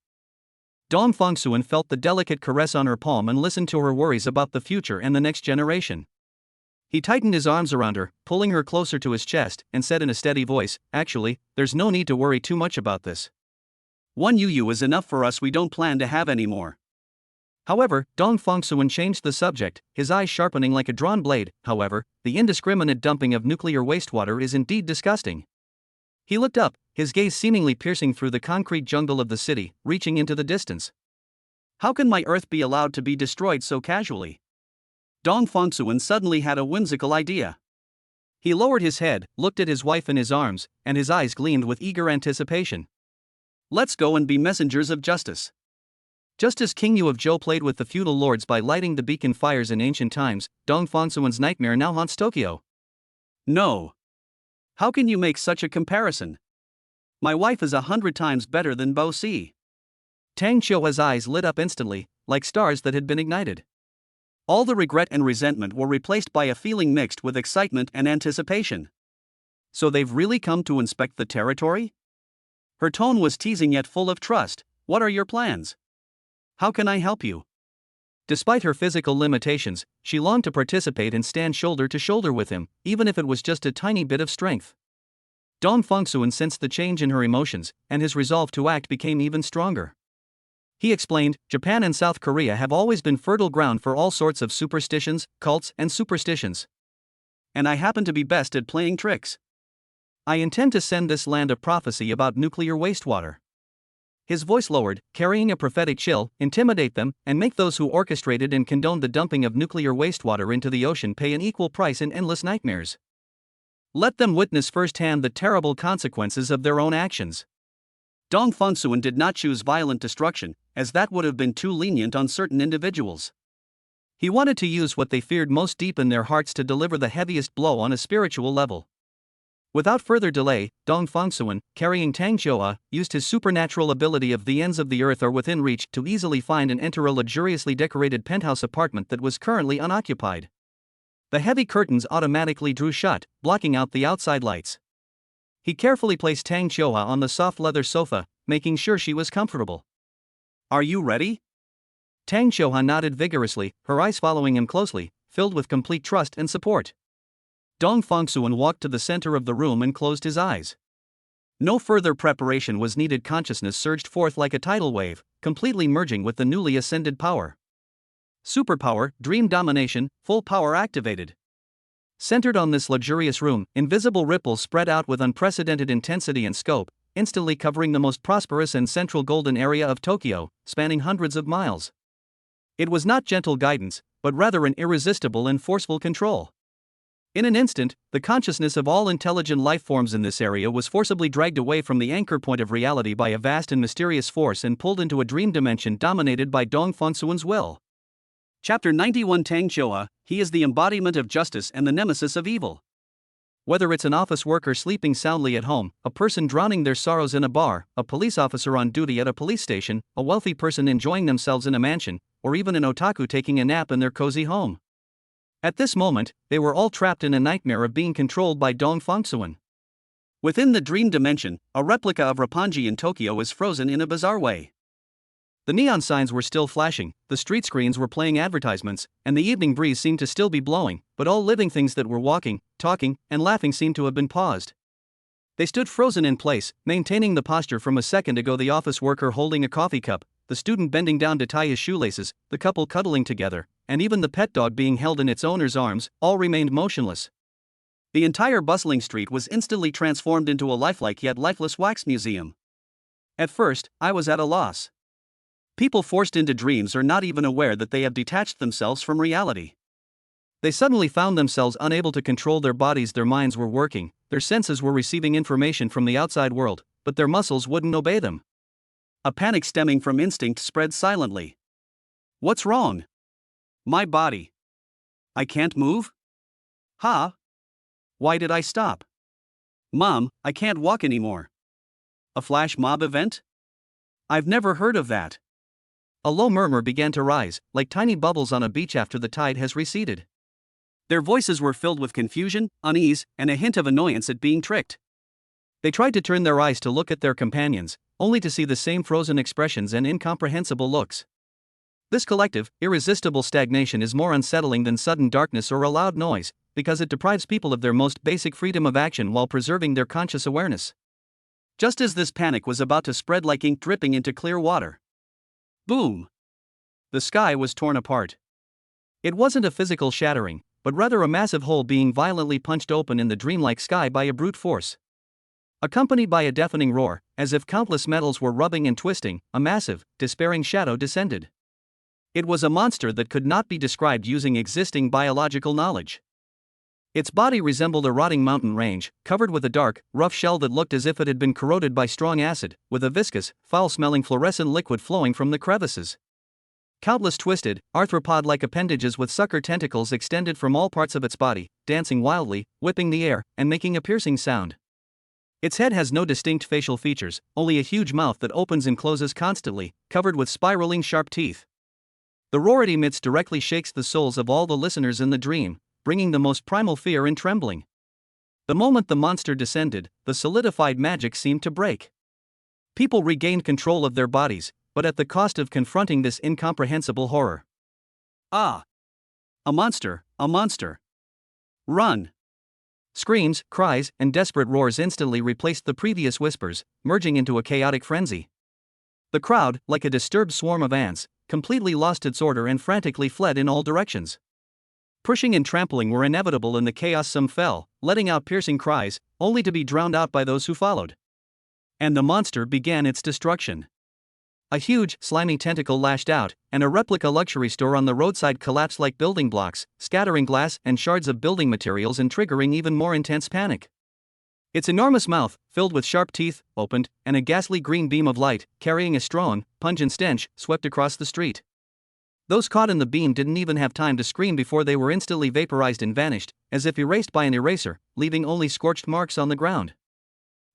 Dong Fengsuan felt the delicate caress on her palm and listened to her worries about the future and the next generation. He tightened his arms around her, pulling her closer to his chest, and said in a steady voice, Actually, there's no need to worry too much about this. One Yu is enough for us, we don't plan to have any more. However, Dong Fongsuan changed the subject, his eyes sharpening like a drawn blade. However, the indiscriminate dumping of nuclear wastewater is indeed disgusting. He looked up, his gaze seemingly piercing through the concrete jungle of the city, reaching into the distance. How can my Earth be allowed to be destroyed so casually? Dong Fongsuan suddenly had a whimsical idea. He lowered his head, looked at his wife in his arms, and his eyes gleamed with eager anticipation. Let's go and be messengers of justice. Just as King Yu of Zhou played with the feudal lords by lighting the beacon fires in ancient times, Dong Fongsuan's nightmare now haunts Tokyo. No. How can you make such a comparison? My wife is 100 times better than Bo Si. Tang Qiuhua's eyes lit up instantly, like stars that had been ignited. All the regret and resentment were replaced by a feeling mixed with excitement and anticipation. So they've really come to inspect the territory? Her tone was teasing yet full of trust. What are your plans? How can I help you? Despite her physical limitations, she longed to participate and stand shoulder to shoulder with him, even if it was just a tiny bit of strength. Dong Fongsuan sensed the change in her emotions, and his resolve to act became even stronger. He explained, Japan and South Korea have always been fertile ground for all sorts of superstitions, cults, and superstitions. And I happen to be best at playing tricks. I intend to send this land a prophecy about nuclear wastewater. His voice lowered, carrying a prophetic chill, intimidate them, and make those who orchestrated and condoned the dumping of nuclear wastewater into the ocean pay an equal price in endless nightmares. Let them witness firsthand the terrible consequences of their own actions. Dong Fongsuan did not choose violent destruction, as that would have been too lenient on certain individuals. He wanted to use what they feared most deep in their hearts to deliver the heaviest blow on a spiritual level. Without further delay, Dong Fongsuan, carrying Tang Qiuhua, used his supernatural ability of the ends of the earth are within reach to easily find and enter a luxuriously decorated penthouse apartment that was currently unoccupied. The heavy curtains automatically drew shut, blocking out the outside lights. He carefully placed Tang Qiuhua on the soft leather sofa, making sure she was comfortable. Are you ready? Tang Qiuhua nodded vigorously, her eyes following him closely, filled with complete trust and support. Dong Fongsuan walked to the center of the room and closed his eyes. No further preparation was needed. Consciousness surged forth like a tidal wave, completely merging with the newly ascended power. Superpower, dream domination, full power activated. Centered on this luxurious room, invisible ripples spread out with unprecedented intensity and scope, instantly covering the most prosperous and central golden area of Tokyo, spanning hundreds of miles. It was not gentle guidance, but rather an irresistible and forceful control. In an instant, the consciousness of all intelligent life forms in this area was forcibly dragged away from the anchor point of reality by a vast and mysterious force and pulled into a dream dimension dominated by Dong Fongsuan's will. Chapter 91 Tang Qiuhua, he is the embodiment of justice and the nemesis of evil. Whether it's an office worker sleeping soundly at home, a person drowning their sorrows in a bar, a police officer on duty at a police station, a wealthy person enjoying themselves in a mansion, or even an otaku taking a nap in their cozy home. At this moment, they were all trapped in a nightmare of being controlled by Dong Fongsuan. Within the dream dimension, a replica of Roppongi in Tokyo is frozen in a bizarre way. The neon signs were still flashing, the street screens were playing advertisements, and the evening breeze seemed to still be blowing, but all living things that were walking, talking, and laughing seemed to have been paused. They stood frozen in place, maintaining the posture from a second ago. The office worker holding a coffee cup, the student bending down to tie his shoelaces, the couple cuddling together, and even the pet dog being held in its owner's arms, all remained motionless. The entire bustling street was instantly transformed into a lifelike yet lifeless wax museum. At first, I was at a loss. People forced into dreams are not even aware that they have detached themselves from reality. They suddenly found themselves unable to control their bodies. Their minds were working, their senses were receiving information from the outside world, but their muscles wouldn't obey them. A panic stemming from instinct spread silently. What's wrong? My body. I can't move? Huh? Why did I stop? Mom, I can't walk anymore. A flash mob event? I've never heard of that. A low murmur began to rise, like tiny bubbles on a beach after the tide has receded. Their voices were filled with confusion, unease, and a hint of annoyance at being tricked. They tried to turn their eyes to look at their companions, only to see the same frozen expressions and incomprehensible looks. This collective, irresistible stagnation is more unsettling than sudden darkness or a loud noise, because it deprives people of their most basic freedom of action while preserving their conscious awareness. Just as this panic was about to spread like ink dripping into clear water. Boom! The sky was torn apart. It wasn't a physical shattering, but rather a massive hole being violently punched open in the dreamlike sky by a brute force. Accompanied by a deafening roar, as if countless metals were rubbing and twisting, a massive, despairing shadow descended. It was a monster that could not be described using existing biological knowledge. Its body resembled a rotting mountain range, covered with a dark, rough shell that looked as if it had been corroded by strong acid, with a viscous, foul-smelling fluorescent liquid flowing from the crevices. Countless twisted, arthropod-like appendages with sucker tentacles extended from all parts of its body, dancing wildly, whipping the air, and making a piercing sound. Its head has no distinct facial features, only a huge mouth that opens and closes constantly, covered with spiraling sharp teeth. The roar it emits directly shakes the souls of all the listeners in the dream, bringing the most primal fear and trembling. The moment the monster descended, the solidified magic seemed to break. People regained control of their bodies, but at the cost of confronting this incomprehensible horror. Ah! A monster, a monster! Run! Screams, cries, and desperate roars instantly replaced the previous whispers, merging into a chaotic frenzy. The crowd, like a disturbed swarm of ants, completely lost its order and frantically fled in all directions. Pushing and trampling were inevitable in the chaos. Some fell, letting out piercing cries, only to be drowned out by those who followed. And the monster began its destruction. A huge, slimy tentacle lashed out, and a replica luxury store on the roadside collapsed like building blocks, scattering glass and shards of building materials and triggering even more intense panic. Its enormous mouth, filled with sharp teeth, opened, and a ghastly green beam of light, carrying a strong, pungent stench, swept across the street. Those caught in the beam didn't even have time to scream before they were instantly vaporized and vanished, as if erased by an eraser, leaving only scorched marks on the ground.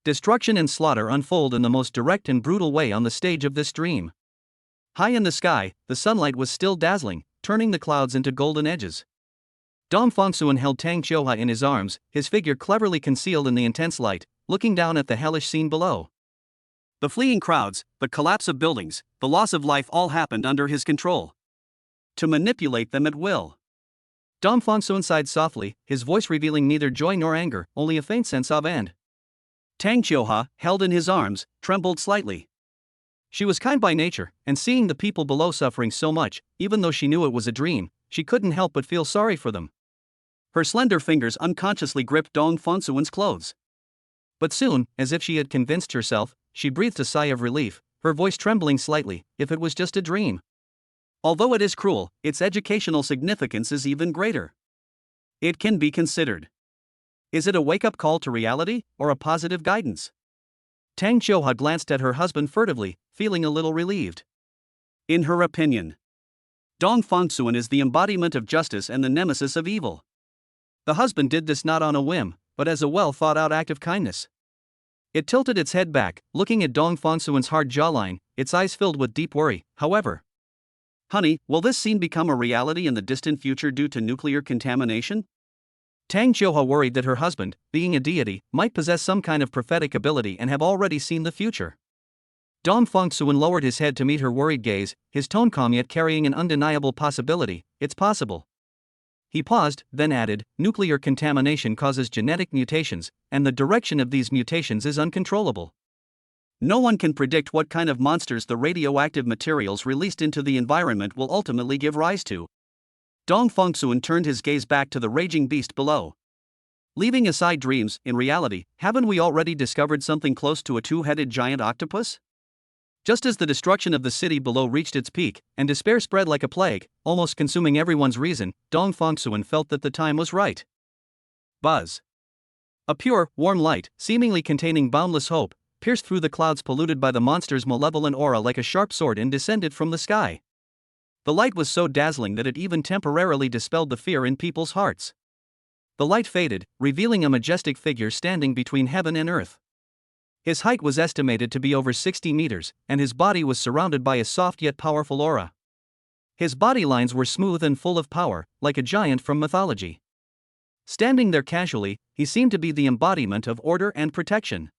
Destruction and slaughter unfold in the most direct and brutal way on the stage of this dream. High in the sky, the sunlight was still dazzling, turning the clouds into golden edges. Dong Fongsuan held Tang Qiuhua in his arms, his figure cleverly concealed in the intense light, looking down at the hellish scene below. The fleeing crowds, the collapse of buildings, the loss of life all happened under his control. To manipulate them at will. Dong Fongsuan sighed softly, his voice revealing neither joy nor anger, only a faint sense of and. Tang Qiuhua, held in his arms, trembled slightly. She was kind by nature, and seeing the people below suffering so much, even though she knew it was a dream, she couldn't help but feel sorry for them. Her slender fingers unconsciously gripped Dong Fongsuan's clothes. But soon, as if she had convinced herself, she breathed a sigh of relief, her voice trembling slightly. If it was just a dream. Although it is cruel, its educational significance is even greater. It can be considered. Is it a wake-up call to reality, or a positive guidance? Tang Qiuhua glanced at her husband furtively, feeling a little relieved. In her opinion, Dong Fongsuan is the embodiment of justice and the nemesis of evil. The husband did this not on a whim, but as a well-thought-out act of kindness. It tilted its head back, looking at Dong Fongsuan's hard jawline, its eyes filled with deep worry. However, honey, will this scene become a reality in the distant future due to nuclear contamination? Tang Qiuhua worried that her husband, being a deity, might possess some kind of prophetic ability and have already seen the future. Dong Fongsuan lowered his head to meet her worried gaze, his tone calm yet carrying an undeniable possibility. It's possible. He paused, then added, nuclear contamination causes genetic mutations, and the direction of these mutations is uncontrollable. No one can predict what kind of monsters the radioactive materials released into the environment will ultimately give rise to. Dong Fongsuan turned his gaze back to the raging beast below. Leaving aside dreams, in reality, haven't we already discovered something close to a two-headed giant octopus? Just as the destruction of the city below reached its peak, and despair spread like a plague, almost consuming everyone's reason, Dong Fongsuan felt that the time was right. Buzz. A pure, warm light, seemingly containing boundless hope, pierced through the clouds polluted by the monster's malevolent aura like a sharp sword and descended from the sky. The light was so dazzling that it even temporarily dispelled the fear in people's hearts. The light faded, revealing a majestic figure standing between heaven and earth. His height was estimated to be over 60 meters, and his body was surrounded by a soft yet powerful aura. His body lines were smooth and full of power, like a giant from mythology. Standing there casually, he seemed to be the embodiment of order and protection.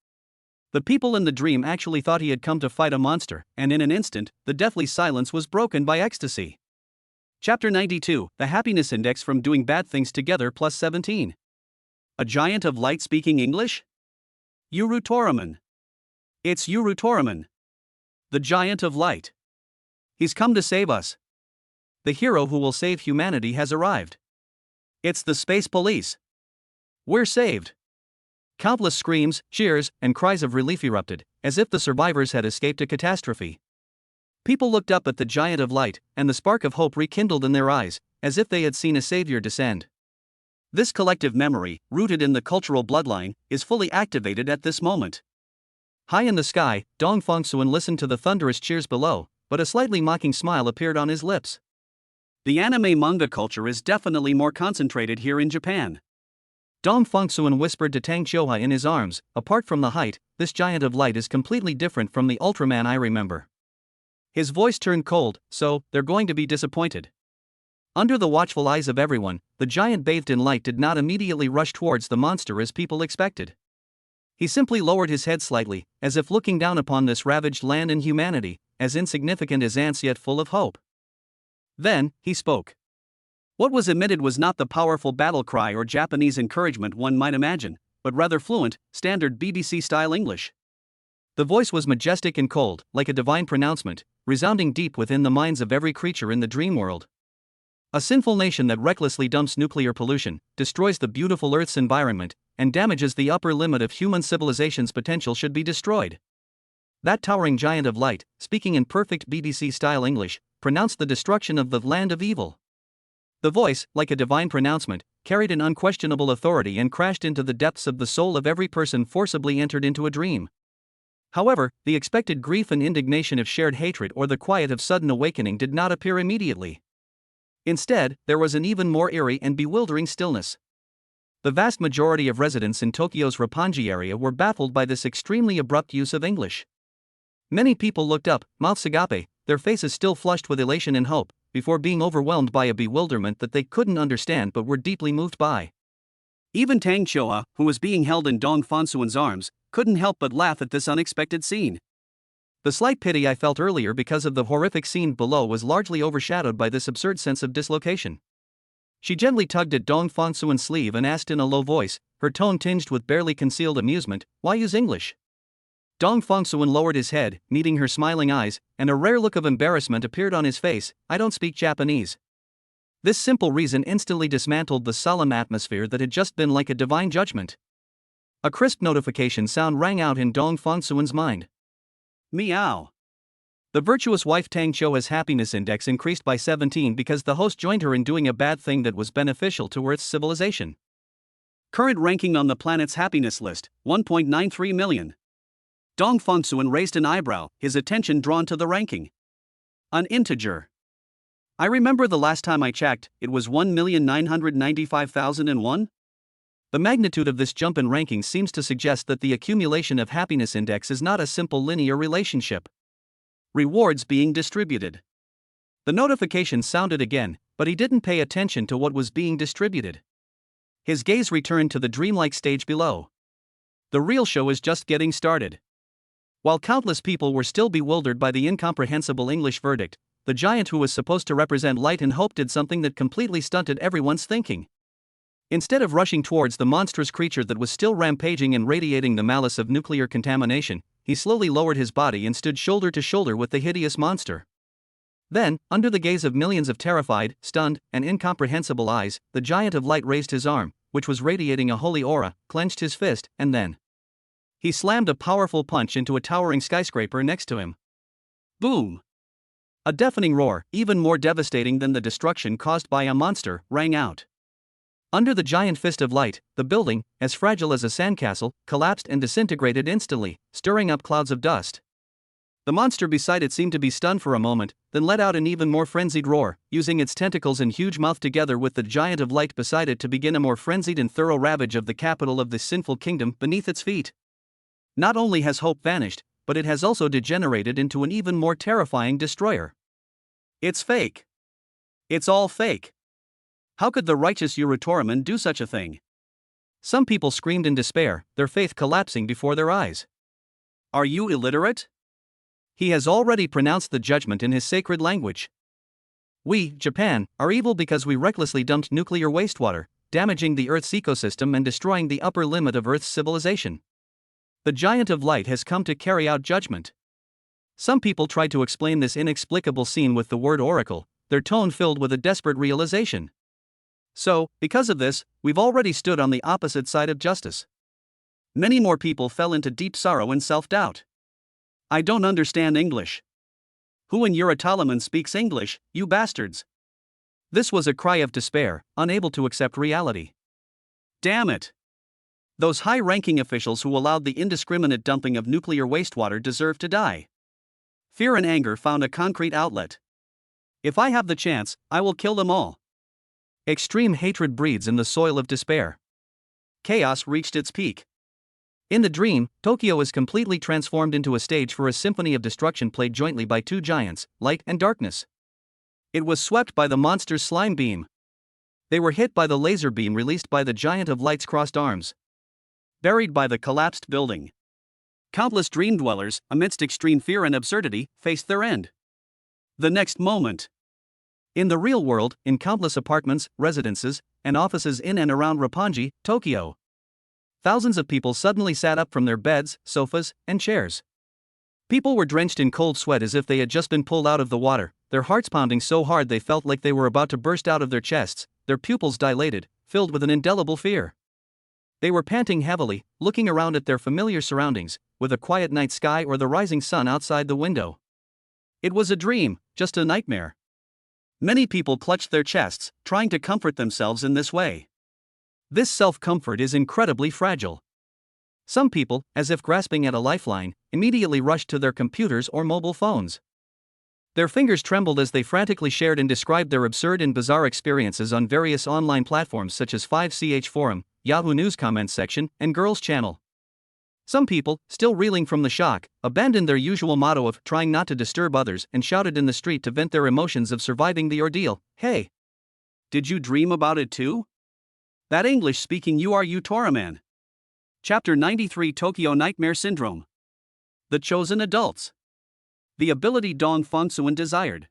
The people in the dream actually thought he had come to fight a monster, and in an instant, the deathly silence was broken by ecstasy. Chapter 92, The Happiness Index from Doing Bad Things Together plus 17. A giant of light speaking English? Uru Toraman. It's Uru Toraman. The giant of light. He's come to save us. the hero who will save humanity has arrived. It's the space police. We're saved. Countless screams, cheers, and cries of relief erupted, as if the survivors had escaped a catastrophe. People looked up at the giant of light, and the spark of hope rekindled in their eyes, as if they had seen a savior descend. This collective memory, rooted in the cultural bloodline, is fully activated at this moment. High in the sky, Dong Fongsuan listened to the thunderous cheers below, but a slightly mocking smile appeared on his lips. The anime manga culture is definitely more concentrated here in Japan. Dong Fongsuan whispered to Tang Qiuhua in his arms, apart from the height, this giant of light is completely different from the Ultraman I remember. His voice turned cold, so, they're going to be disappointed. Under the watchful eyes of everyone, the giant bathed in light did not immediately rush towards the monster as people expected. He simply lowered his head slightly, as if looking down upon this ravaged land and humanity, as insignificant as ants yet full of hope. Then, he spoke. What was emitted was not the powerful battle cry or Japanese encouragement one might imagine, but rather fluent, standard BBC-style English. The voice was majestic and cold, like a divine pronouncement, resounding deep within the minds of every creature in the dream world. A sinful nation that recklessly dumps nuclear pollution, destroys the beautiful Earth's environment, and damages the upper limit of human civilization's potential should be destroyed. That towering giant of light, speaking in perfect BBC-style English, pronounced the destruction of the land of evil. The voice, like a divine pronouncement, carried an unquestionable authority and crashed into the depths of the soul of every person forcibly entered into a dream. However, the expected grief and indignation of shared hatred or the quiet of sudden awakening did not appear immediately. Instead, there was an even more eerie and bewildering stillness. The vast majority of residents in Tokyo's Roppongi area were baffled by this extremely abrupt use of English. Many people looked up, mouths agape, their faces still flushed with elation and hope, before being overwhelmed by a bewilderment that they couldn't understand but were deeply moved by. Even Tang Qiuhua, who was being held in Dong Fongsuan's arms, couldn't help but laugh at this unexpected scene. The slight pity I felt earlier because of the horrific scene below was largely overshadowed by this absurd sense of dislocation. She gently tugged at Dong Fongsuan's sleeve and asked in a low voice, her tone tinged with barely concealed amusement, "Why use English?" Dong Fongsuan lowered his head, meeting her smiling eyes, and a rare look of embarrassment appeared on his face. "I don't speak Japanese." This simple reason instantly dismantled the solemn atmosphere that had just been like a divine judgment. A crisp notification sound rang out in Dong Fongsuan's mind. Meow. The virtuous wife Tang Qiuhua's happiness index increased by 17 because the host joined her in doing a bad thing that was beneficial to Earth's civilization. Current ranking on the planet's happiness list, 1.93 million. Dong Fongsuan raised an eyebrow, his attention drawn to the ranking. An integer. I remember the last time I checked, it was 1,995,001. The magnitude of this jump in ranking seems to suggest that the accumulation of happiness index is not a simple linear relationship. Rewards being distributed. The notification sounded again, but he didn't pay attention to what was being distributed. His gaze returned to the dreamlike stage below. The real show is just getting started. While countless people were still bewildered by the incomprehensible English verdict, the giant who was supposed to represent light and hope did something that completely stunted everyone's thinking. Instead of rushing towards the monstrous creature that was still rampaging and radiating the malice of nuclear contamination, he slowly lowered his body and stood shoulder to shoulder with the hideous monster. Then, under the gaze of millions of terrified, stunned, and incomprehensible eyes, the giant of light raised his arm, which was radiating a holy aura, clenched his fist, and then he slammed a powerful punch into a towering skyscraper next to him. Boom! A deafening roar, even more devastating than the destruction caused by a monster, rang out. Under the giant fist of light, the building, as fragile as a sandcastle, collapsed and disintegrated instantly, stirring up clouds of dust. The monster beside it seemed to be stunned for a moment, then let out an even more frenzied roar, using its tentacles and huge mouth together with the giant of light beside it to begin a more frenzied and thorough ravage of the capital of this sinful kingdom beneath its feet. Not only has hope vanished, but it has also degenerated into an even more terrifying destroyer. It's fake. It's all fake. How could the righteous Urutoraman do such a thing? Some people screamed in despair, their faith collapsing before their eyes. Are you illiterate? He has already pronounced the judgment in his sacred language. We, Japan, are evil because we recklessly dumped nuclear wastewater, damaging the Earth's ecosystem and destroying the upper limit of Earth's civilization. The giant of light has come to carry out judgment. Some people tried to explain this inexplicable scene with the word oracle, their tone filled with a desperate realization. So, because of this, we've already stood on the opposite side of justice. Many more people fell into deep sorrow and self-doubt. I don't understand English. Who in your Italian speaks English, you bastards? This was a cry of despair, unable to accept reality. Damn it! Those high-ranking officials who allowed the indiscriminate dumping of nuclear wastewater deserve to die. Fear and anger found a concrete outlet. If I have the chance, I will kill them all. Extreme hatred breeds in the soil of despair. Chaos reached its peak. In the dream, Tokyo is completely transformed into a stage for a symphony of destruction played jointly by two giants, light and darkness. It was swept by the monster's slime beam. They were hit by the laser beam released by the giant of light's crossed arms. Buried by the collapsed building. Countless dream dwellers, amidst extreme fear and absurdity, faced their end. The next moment. In the real world, in countless apartments, residences, and offices in and around Roppongi, Tokyo, thousands of people suddenly sat up from their beds, sofas, and chairs. People were drenched in cold sweat as if they had just been pulled out of the water, their hearts pounding so hard they felt like they were about to burst out of their chests, their pupils dilated, filled with an indelible fear. They were panting heavily, looking around at their familiar surroundings, with a quiet night sky or the rising sun outside the window. It was a dream, just a nightmare. Many people clutched their chests, trying to comfort themselves in this way. This self-comfort is incredibly fragile. Some people, as if grasping at a lifeline, immediately rushed to their computers or mobile phones. Their fingers trembled as they frantically shared and described their absurd and bizarre experiences on various online platforms such as 5ch Forum, Yahoo News comment section, and Girls Channel. Some people, still reeling from the shock, abandoned their usual motto of trying not to disturb others and shouted in the street to vent their emotions of surviving the ordeal. Hey! Did you dream about it too? That English-speaking you Toraman. Chapter 93 Tokyo Nightmare Syndrome. The Chosen Adults. The ability Dong Fongsuan desired.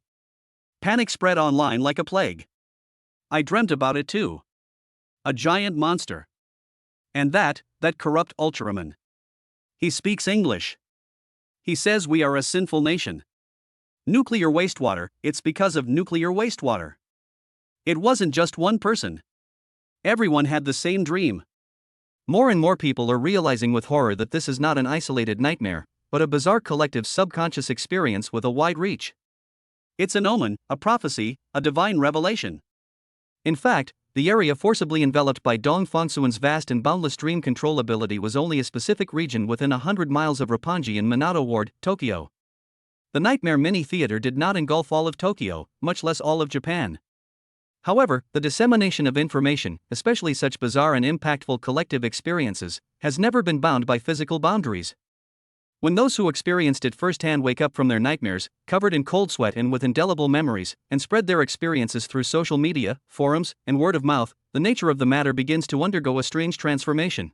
Panic spread online like a plague. I dreamt about it too. A giant monster. And that corrupt Ultraman. He speaks English. He says we are a sinful nation. Nuclear wastewater, it's because of nuclear wastewater. It wasn't just one person. Everyone had the same dream. More and more people are realizing with horror that this is not an isolated nightmare, but a bizarre collective subconscious experience with a wide reach. It's an omen, a prophecy, a divine revelation. In fact, the area forcibly enveloped by Dong Fongsuan's vast and boundless dream control ability was only a specific region within 100 miles of Roppongi in Minato Ward, Tokyo. The Nightmare Mini Theater did not engulf all of Tokyo, much less all of Japan. However, the dissemination of information, especially such bizarre and impactful collective experiences, has never been bound by physical boundaries. When those who experienced it firsthand wake up from their nightmares, covered in cold sweat and with indelible memories, and spread their experiences through social media, forums, and word of mouth, the nature of the matter begins to undergo a strange transformation.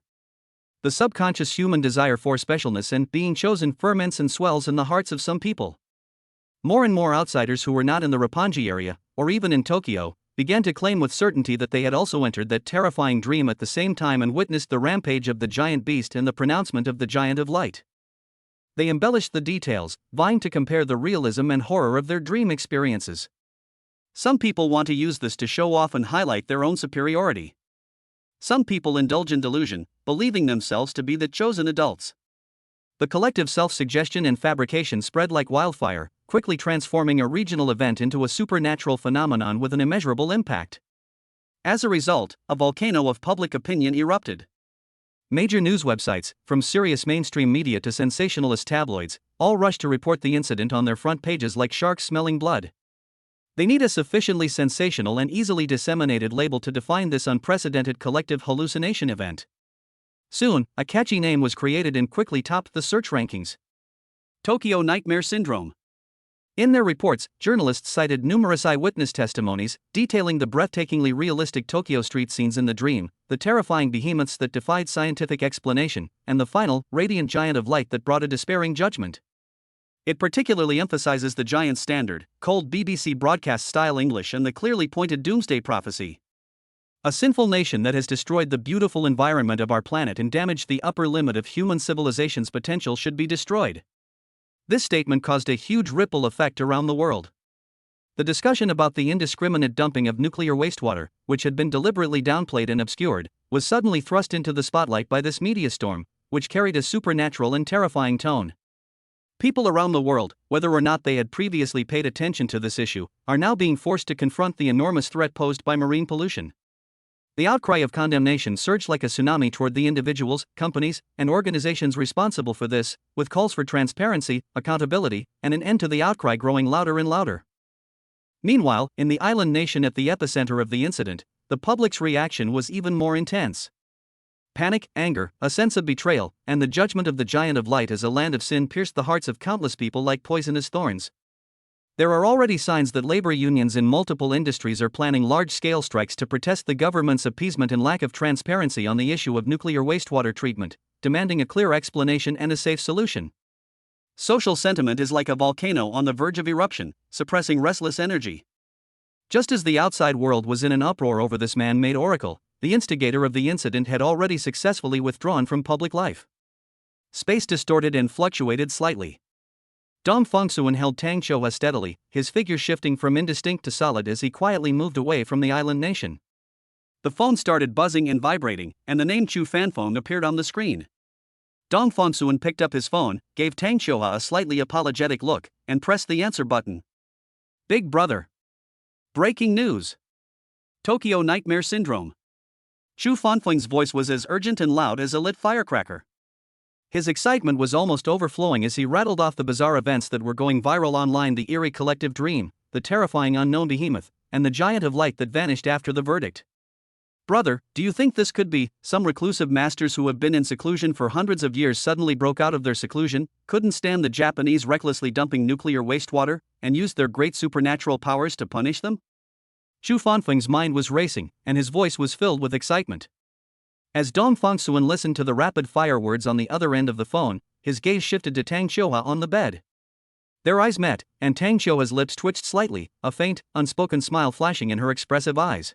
The subconscious human desire for specialness and being chosen ferments and swells in the hearts of some people. More and more outsiders who were not in the Roppongi area, or even in Tokyo, began to claim with certainty that they had also entered that terrifying dream at the same time and witnessed the rampage of the giant beast and the pronouncement of the giant of light. They embellished the details, vying to compare the realism and horror of their dream experiences. Some people want to use this to show off and highlight their own superiority. Some people indulge in delusion, believing themselves to be the chosen adults. The collective self-suggestion and fabrication spread like wildfire, quickly transforming a regional event into a supernatural phenomenon with an immeasurable impact. As a result, a volcano of public opinion erupted. Major news websites, from serious mainstream media to sensationalist tabloids, all rushed to report the incident on their front pages like sharks smelling blood. They need a sufficiently sensational and easily disseminated label to define this unprecedented collective hallucination event. Soon, a catchy name was created and quickly topped the search rankings. Tokyo Nightmare Syndrome. In their reports, journalists cited numerous eyewitness testimonies, detailing the breathtakingly realistic Tokyo street scenes in the dream, the terrifying behemoths that defied scientific explanation, and the final, radiant giant of light that brought a despairing judgment. It particularly emphasizes the giant's standard, cold BBC broadcast-style English and the clearly pointed doomsday prophecy. A sinful nation that has destroyed the beautiful environment of our planet and damaged the upper limit of human civilization's potential should be destroyed. This statement caused a huge ripple effect around the world. The discussion about the indiscriminate dumping of nuclear wastewater, which had been deliberately downplayed and obscured, was suddenly thrust into the spotlight by this media storm, which carried a supernatural and terrifying tone. People around the world, whether or not they had previously paid attention to this issue, are now being forced to confront the enormous threat posed by marine pollution. The outcry of condemnation surged like a tsunami toward the individuals, companies, and organizations responsible for this, with calls for transparency, accountability, and an end to the outcry growing louder and louder. Meanwhile, in the island nation at the epicenter of the incident, the public's reaction was even more intense. Panic, anger, a sense of betrayal, and the judgment of the giant of light as a land of sin pierced the hearts of countless people like poisonous thorns. There are already signs that labor unions in multiple industries are planning large-scale strikes to protest the government's appeasement and lack of transparency on the issue of nuclear wastewater treatment, demanding a clear explanation and a safe solution. Social sentiment is like a volcano on the verge of eruption, suppressing restless energy. Just as the outside world was in an uproar over this man-made oracle, the instigator of the incident had already successfully withdrawn from public life. Space distorted and fluctuated slightly. Dong Fongsuan held Tang Qiuhua steadily, his figure shifting from indistinct to solid as he quietly moved away from the island nation. The phone started buzzing and vibrating, and the name Chu Fanfeng appeared on the screen. Dong Fongsuan picked up his phone, gave Tang Qiuhua a slightly apologetic look, and pressed the answer button. Big brother. Breaking news. Tokyo Nightmare Syndrome. Chu Fanfeng's voice was as urgent and loud as a lit firecracker. His excitement was almost overflowing as he rattled off the bizarre events that were going viral online: the eerie collective dream, the terrifying unknown behemoth, and the giant of light that vanished after the verdict. Brother, do you think this could be some reclusive masters who have been in seclusion for hundreds of years suddenly broke out of their seclusion, couldn't stand the Japanese recklessly dumping nuclear wastewater, and used their great supernatural powers to punish them? Chu Fanfeng's mind was racing, and his voice was filled with excitement. As Dong Fongsuan listened to the rapid-fire words on the other end of the phone, his gaze shifted to Tang Qiuhua on the bed. Their eyes met, and Tang Qiuhua's lips twitched slightly, a faint, unspoken smile flashing in her expressive eyes.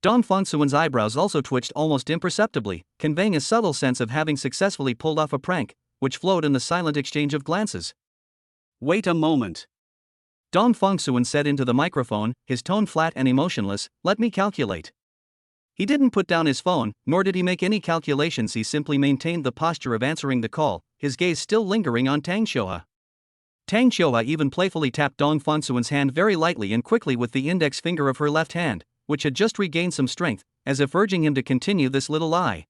Dong Fongsuan's eyebrows also twitched almost imperceptibly, conveying a subtle sense of having successfully pulled off a prank, which flowed in the silent exchange of glances. Wait a moment. Dong Fongsuan said into the microphone, his tone flat and emotionless, let me calculate. He didn't put down his phone, nor did he make any calculations. He simply maintained the posture of answering the call, his gaze still lingering on Tang Qiuhua. Tang Qiuhua even playfully tapped Dong Fongsuan's hand very lightly and quickly with the index finger of her left hand, which had just regained some strength, as if urging him to continue this little lie.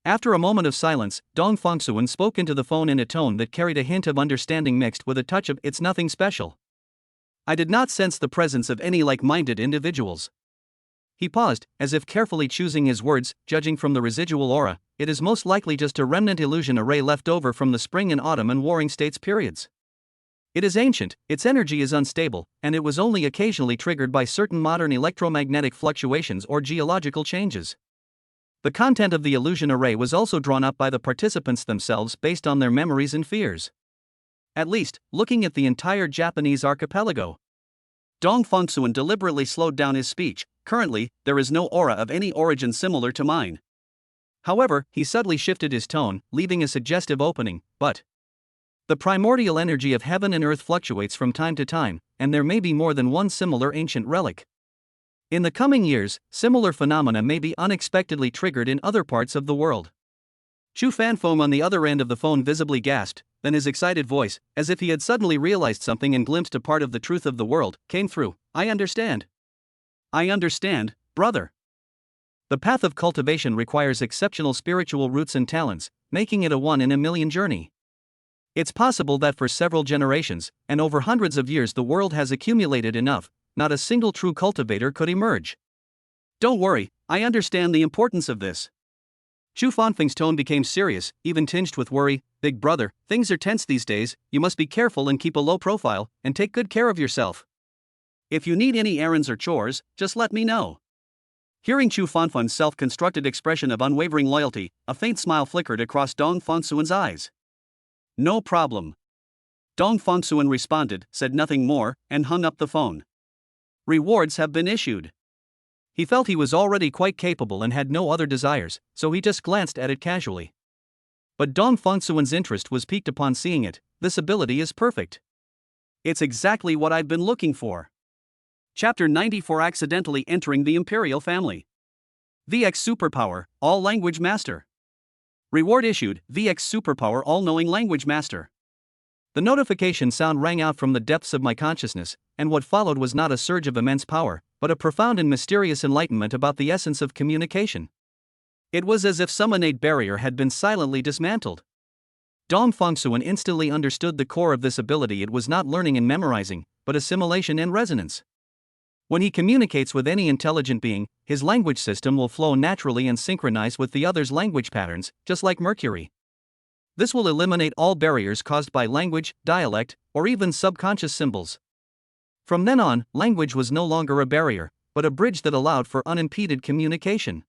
After a moment of silence, Dong Fongsuan spoke into the phone in a tone that carried a hint of understanding mixed with a touch of "it's nothing special." I did not sense the presence of any like-minded individuals. He paused, as if carefully choosing his words, judging from the residual aura, it is most likely just a remnant illusion array left over from the spring and autumn and warring states periods. It is ancient, its energy is unstable, and it was only occasionally triggered by certain modern electromagnetic fluctuations or geological changes. The content of the illusion array was also drawn up by the participants themselves based on their memories and fears. At least, looking at the entire Japanese archipelago. Dong Fongsuan deliberately slowed down his speech. Currently, there is no aura of any origin similar to mine. However, he subtly shifted his tone, leaving a suggestive opening, but the primordial energy of heaven and earth fluctuates from time to time, and there may be more than one similar ancient relic. In the coming years, similar phenomena may be unexpectedly triggered in other parts of the world. Chu Fanfeng on the other end of the phone visibly gasped, then his excited voice, as if he had suddenly realized something and glimpsed a part of the truth of the world, came through. I understand. I understand, brother. The path of cultivation requires exceptional spiritual roots and talents, making it a one-in-a-million journey. It's possible that for several generations, and over hundreds of years, the world has accumulated enough, not a single true cultivator could emerge. Don't worry, I understand the importance of this. Chu Fanfeng's tone became serious, even tinged with worry. Big brother, things are tense these days, you must be careful and keep a low profile, and take good care of yourself. If you need any errands or chores, just let me know. Hearing Chu Fanfeng's self-constructed expression of unwavering loyalty, a faint smile flickered across Dong Fongsuan's eyes. No problem. Dong Fongsuan responded, said nothing more, and hung up the phone. Rewards have been issued. He felt he was already quite capable and had no other desires, so he just glanced at it casually. But Dong Fongsuan's interest was piqued upon seeing it. This ability is perfect. It's exactly what I've been looking for. Chapter 94, Accidentally Entering the Imperial Family. VX Superpower, All Language Master. Reward issued, VX Superpower All-Knowing Language Master. The notification sound rang out from the depths of my consciousness, and what followed was not a surge of immense power, but a profound and mysterious enlightenment about the essence of communication. It was as if some innate barrier had been silently dismantled. Dong Fengsuan instantly understood the core of this ability. It was not learning and memorizing, but assimilation and resonance. When he communicates with any intelligent being, his language system will flow naturally and synchronize with the other's language patterns, just like Mercury. This will eliminate all barriers caused by language, dialect, or even subconscious symbols. From then on, language was no longer a barrier, but a bridge that allowed for unimpeded communication.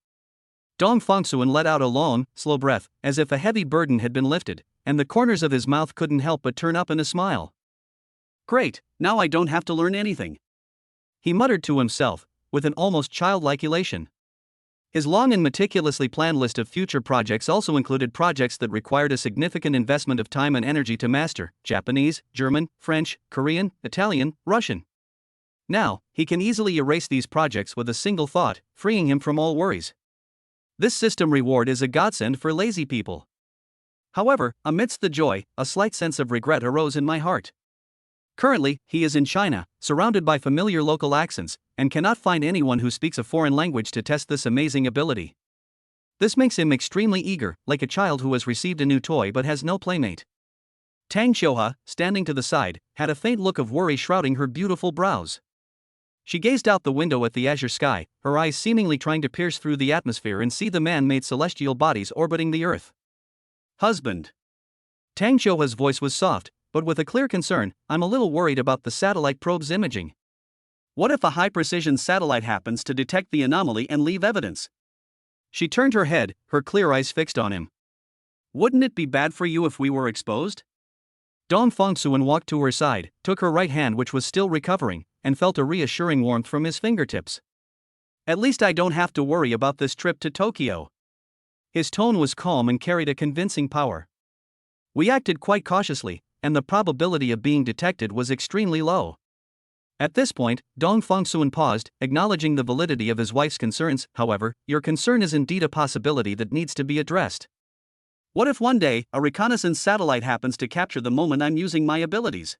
Dong Fengsuan let out a long, slow breath, as if a heavy burden had been lifted, and the corners of his mouth couldn't help but turn up in a smile. Great, now I don't have to learn anything, he muttered to himself, with an almost childlike elation. His long and meticulously planned list of future projects also included projects that required a significant investment of time and energy to master: Japanese, German, French, Korean, Italian, Russian. Now, he can easily erase these projects with a single thought, freeing him from all worries. This system reward is a godsend for lazy people. However, amidst the joy, a slight sense of regret arose in my heart. Currently, he is in China, surrounded by familiar local accents, and cannot find anyone who speaks a foreign language to test this amazing ability. This makes him extremely eager, like a child who has received a new toy but has no playmate. Tang Xiuhua, standing to the side, had a faint look of worry shrouding her beautiful brows. She gazed out the window at the azure sky, her eyes seemingly trying to pierce through the atmosphere and see the man-made celestial bodies orbiting the earth. Husband. Tang Xiuhua's voice was soft, but with a clear concern. I'm a little worried about the satellite probe's imaging. What if a high-precision satellite happens to detect the anomaly and leave evidence? She turned her head, her clear eyes fixed on him. Wouldn't it be bad for you if we were exposed? Dong Fengsuan walked to her side, took her right hand, which was still recovering, and felt a reassuring warmth from his fingertips. At least I don't have to worry about this trip to Tokyo. His tone was calm and carried a convincing power. We acted quite cautiously, and the probability of being detected was extremely low. At this point, Dong Fengsuan paused, acknowledging the validity of his wife's concerns. However, your concern is indeed a possibility that needs to be addressed. What if one day, a reconnaissance satellite happens to capture the moment I'm using my abilities?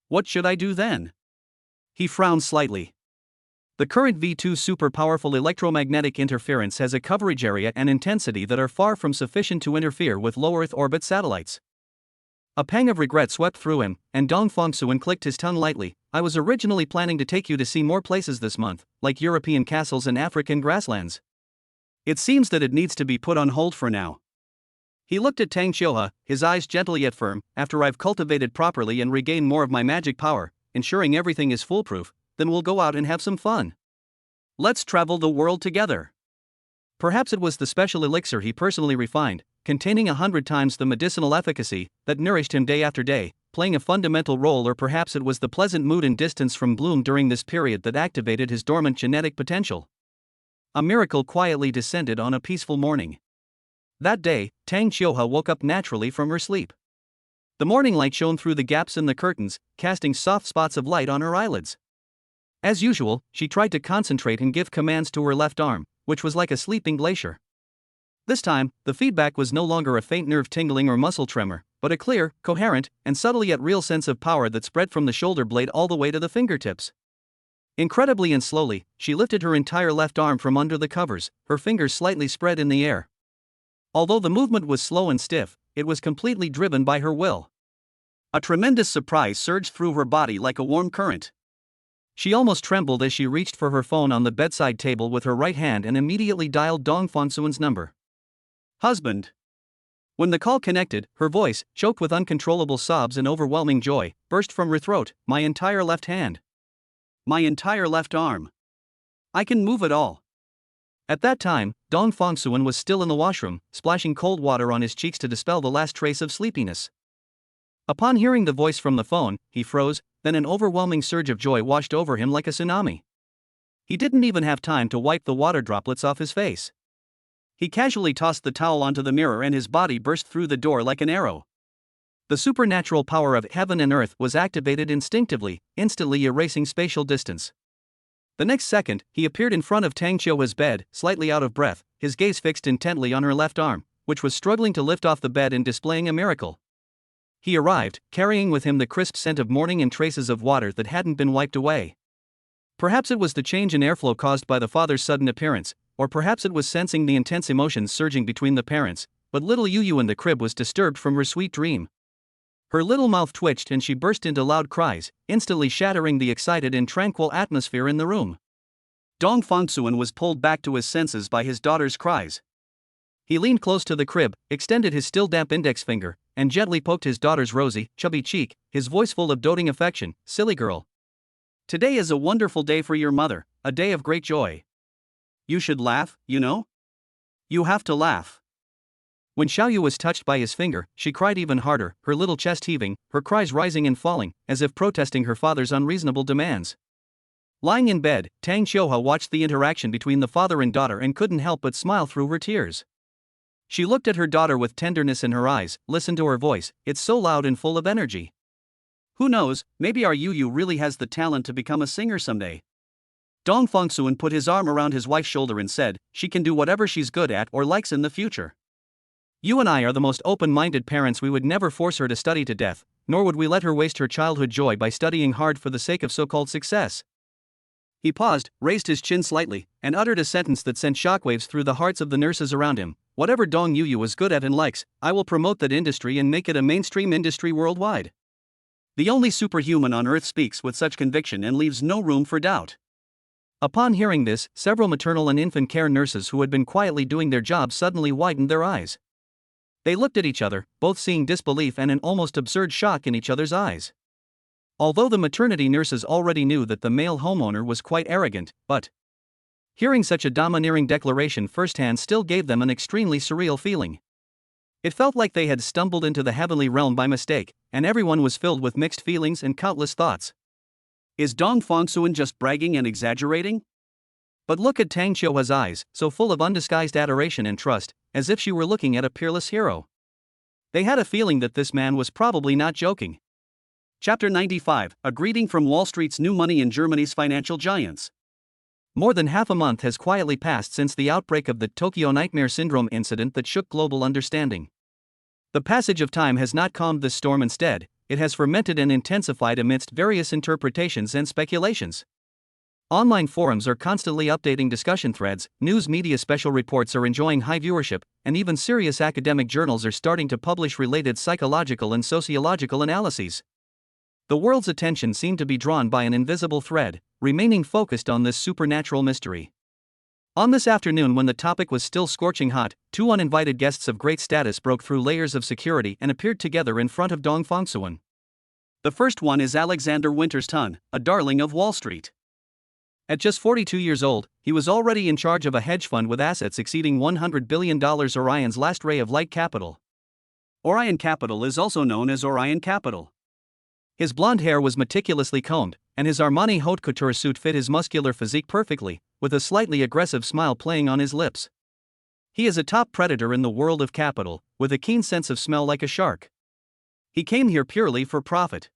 What should I do then? He frowned slightly. The current V2 super-powerful electromagnetic interference has a coverage area and intensity that are far from sufficient to interfere with low Earth orbit satellites. A pang of regret swept through him, and Dong Fengsuan clicked his tongue lightly. I was originally planning to take you to see more places this month, like European castles and African grasslands. It seems that it needs to be put on hold for now. He looked at Tang Xiuhua, his eyes gentle yet firm. After I've cultivated properly and regained more of my magic power, ensuring everything is foolproof, then we'll go out and have some fun. Let's travel the world together. Perhaps it was the special elixir he personally refined, containing 100 times the medicinal efficacy, that nourished him day after day, playing a fundamental role, or perhaps it was the pleasant mood and distance from bloom during this period that activated his dormant genetic potential. A miracle quietly descended on a peaceful morning. That day, Tang Xiuhua woke up naturally from her sleep. The morning light shone through the gaps in the curtains, casting soft spots of light on her eyelids. As usual, she tried to concentrate and give commands to her left arm, which was like a sleeping glacier. This time, the feedback was no longer a faint nerve tingling or muscle tremor, but a clear, coherent, and subtle yet real sense of power that spread from the shoulder blade all the way to the fingertips. Incredibly and slowly, she lifted her entire left arm from under the covers, her fingers slightly spread in the air. Although the movement was slow and stiff, it was completely driven by her will. A tremendous surprise surged through her body like a warm current. She almost trembled as she reached for her phone on the bedside table with her right hand and immediately dialed Dong Fengsuan's number. Husband. When the call connected, her voice, choked with uncontrollable sobs and overwhelming joy, burst from her throat. My entire left hand. My entire left arm. I can move it all. At that time, Dong Fengsuan was still in the washroom, splashing cold water on his cheeks to dispel the last trace of sleepiness. Upon hearing the voice from the phone, he froze, then an overwhelming surge of joy washed over him like a tsunami. He didn't even have time to wipe the water droplets off his face. He casually tossed the towel onto the mirror and his body burst through the door like an arrow. The supernatural power of heaven and earth was activated instinctively, instantly erasing spatial distance. The next second, he appeared in front of Tang Qiuhua's bed, slightly out of breath, his gaze fixed intently on her left arm, which was struggling to lift off the bed and displaying a miracle. He arrived, carrying with him the crisp scent of morning and traces of water that hadn't been wiped away. Perhaps it was the change in airflow caused by the father's sudden appearance, or perhaps it was sensing the intense emotions surging between the parents, but little Yu in the crib was disturbed from her sweet dream. Her little mouth twitched and she burst into loud cries, instantly shattering the excited and tranquil atmosphere in the room. Dong Fangsuan was pulled back to his senses by his daughter's cries. He leaned close to the crib, extended his still damp index finger, and gently poked his daughter's rosy, chubby cheek, his voice full of doting affection. "Silly girl. Today is a wonderful day for your mother, a day of great joy. You should laugh, you know? You have to laugh." When Xiaoyu was touched by his finger, she cried even harder, her little chest heaving, her cries rising and falling, as if protesting her father's unreasonable demands. Lying in bed, Tang Qiuhua watched the interaction between the father and daughter and couldn't help but smile through her tears. She looked at her daughter with tenderness in her eyes, listened to her voice, it's so loud and full of energy. Who knows, maybe our Yu really has the talent to become a singer someday. Dong Fangsuan put his arm around his wife's shoulder and said, she can do whatever she's good at or likes in the future. You and I are the most open-minded parents. We would never force her to study to death, nor would we let her waste her childhood joy by studying hard for the sake of so-called success. He paused, raised his chin slightly, and uttered a sentence that sent shockwaves through the hearts of the nurses around him. Whatever Dong Yu was good at and likes, I will promote that industry and make it a mainstream industry worldwide. The only superhuman on earth speaks with such conviction and leaves no room for doubt. Upon hearing this, several maternal and infant care nurses who had been quietly doing their jobs suddenly widened their eyes. They looked at each other, both seeing disbelief and an almost absurd shock in each other's eyes. Although the maternity nurses already knew that the male homeowner was quite arrogant, but hearing such a domineering declaration firsthand still gave them an extremely surreal feeling. It felt like they had stumbled into the heavenly realm by mistake, and everyone was filled with mixed feelings and countless thoughts. Is Dong Fangsuan just bragging and exaggerating? But look at Tang Qiuhua's eyes, so full of undisguised adoration and trust, as if she were looking at a peerless hero. They had a feeling that this man was probably not joking. Chapter 95, A Greeting from Wall Street's New Money in Germany's Financial Giants. More than half a month has quietly passed since the outbreak of the Tokyo Nightmare Syndrome incident that shook global understanding. The passage of time has not calmed this storm. Instead, it has fermented and intensified amidst various interpretations and speculations. Online forums are constantly updating discussion threads, news media special reports are enjoying high viewership, and even serious academic journals are starting to publish related psychological and sociological analyses. The world's attention seemed to be drawn by an invisible thread, remaining focused on this supernatural mystery. On this afternoon, when the topic was still scorching hot, two uninvited guests of great status broke through layers of security and appeared together in front of Dong Fangsuan. The first one is Alexander Winters-Tun, a darling of Wall Street. At just 42 years old, he was already in charge of a hedge fund with assets exceeding $100 billion. Orion's last ray of light capital. Orion Capital is also known as Orion Capital. His blonde hair was meticulously combed, and his Armani haute couture suit fit his muscular physique perfectly, with a slightly aggressive smile playing on his lips. He is a top predator in the world of capital, with a keen sense of smell like a shark. He came here purely for profit.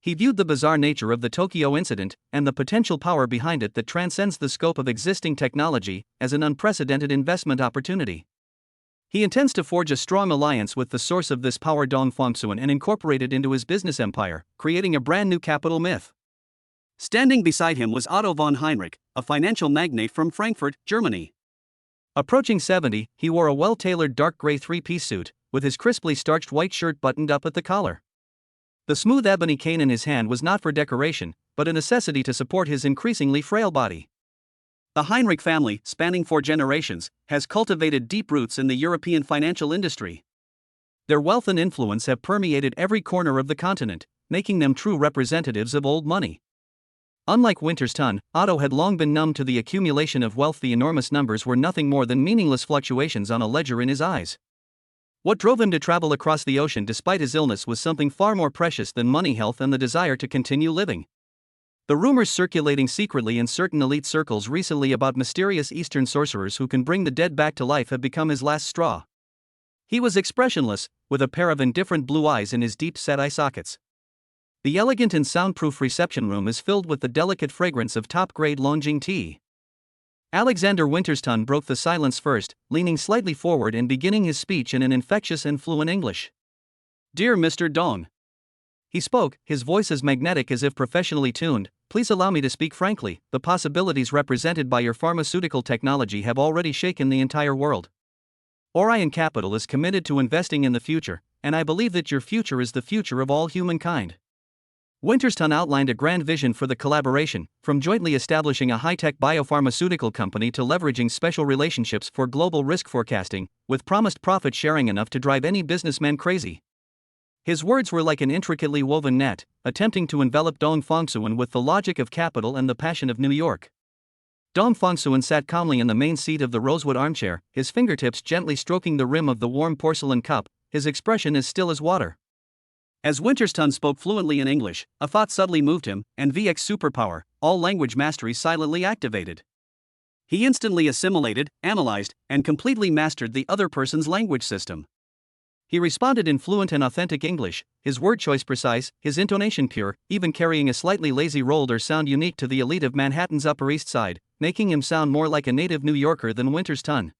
He viewed the bizarre nature of the Tokyo incident, and the potential power behind it that transcends the scope of existing technology, as an unprecedented investment opportunity. He intends to forge a strong alliance with the source of this power, Dong Fangsuan, and incorporate it into his business empire, creating a brand new capital myth. Standing beside him was Otto von Heinrich, a financial magnate from Frankfurt, Germany. Approaching 70, he wore a well-tailored dark gray three-piece suit, with his crisply starched white shirt buttoned up at the collar. The smooth ebony cane in his hand was not for decoration, but a necessity to support his increasingly frail body. The Heinrich family, spanning 4 generations, has cultivated deep roots in the European financial industry. Their wealth and influence have permeated every corner of the continent, making them true representatives of old money. Unlike Winters-Tun, Otto had long been numb to the accumulation of wealth. The enormous numbers were nothing more than meaningless fluctuations on a ledger in his eyes. What drove him to travel across the ocean despite his illness was something far more precious than money: health and the desire to continue living. The rumors circulating secretly in certain elite circles recently about mysterious Eastern sorcerers who can bring the dead back to life have become his last straw. He was expressionless, with a pair of indifferent blue eyes in his deep-set eye sockets. The elegant and soundproof reception room is filled with the delicate fragrance of top-grade Longjing tea. Alexander Winterston broke the silence first, leaning slightly forward and beginning his speech in an infectious and fluent English. "Dear Mr. Dong," he spoke, his voice as magnetic as if professionally tuned, "please allow me to speak frankly. The possibilities represented by your pharmaceutical technology have already shaken the entire world. Orion Capital is committed to investing in the future, and I believe that your future is the future of all humankind." Winterston outlined a grand vision for the collaboration, from jointly establishing a high-tech biopharmaceutical company to leveraging special relationships for global risk forecasting, with promised profit sharing enough to drive any businessman crazy. His words were like an intricately woven net, attempting to envelop Dong Fongsuan with the logic of capital and the passion of New York. Dong Fongsuan sat calmly in the main seat of the rosewood armchair, his fingertips gently stroking the rim of the warm porcelain cup, his expression as still as water. As Winterston spoke fluently in English, a thought subtly moved him, and VX superpower, all language mastery silently activated. He instantly assimilated, analyzed, and completely mastered the other person's language system. He responded in fluent and authentic English, his word choice precise, his intonation pure, even carrying a slightly lazy rolled R sound unique to the elite of Manhattan's Upper East Side, making him sound more like a native New Yorker than Winterston.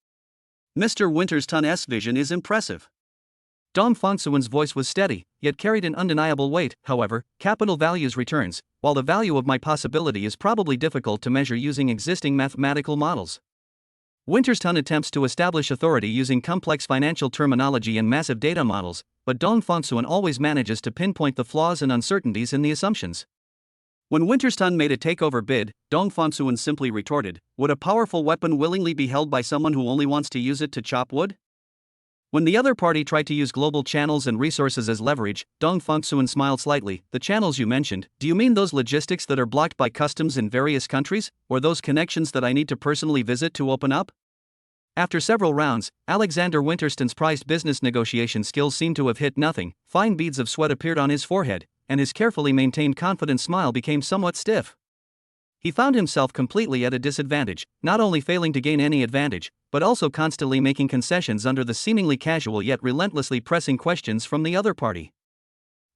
"Mr. Winterston's vision is impressive." Dong Fongsuan's voice was steady, yet carried an undeniable weight. "However, capital values returns, while the value of my possibility is probably difficult to measure using existing mathematical models." Winterston attempts to establish authority using complex financial terminology and massive data models, but Dong Fongsuan always manages to pinpoint the flaws and uncertainties in the assumptions. When Winterston made a takeover bid, Dong Fongsuan simply retorted, "Would a powerful weapon willingly be held by someone who only wants to use it to chop wood?" When the other party tried to use global channels and resources as leverage, Dong Fongsuan smiled slightly. "The channels you mentioned, do you mean those logistics that are blocked by customs in various countries, or those connections that I need to personally visit to open up?" After several rounds, Alexander Winterston's prized business negotiation skills seemed to have hit nothing. Fine beads of sweat appeared on his forehead, and his carefully maintained confident smile became somewhat stiff. He found himself completely at a disadvantage, not only failing to gain any advantage, but also constantly making concessions under the seemingly casual yet relentlessly pressing questions from the other party.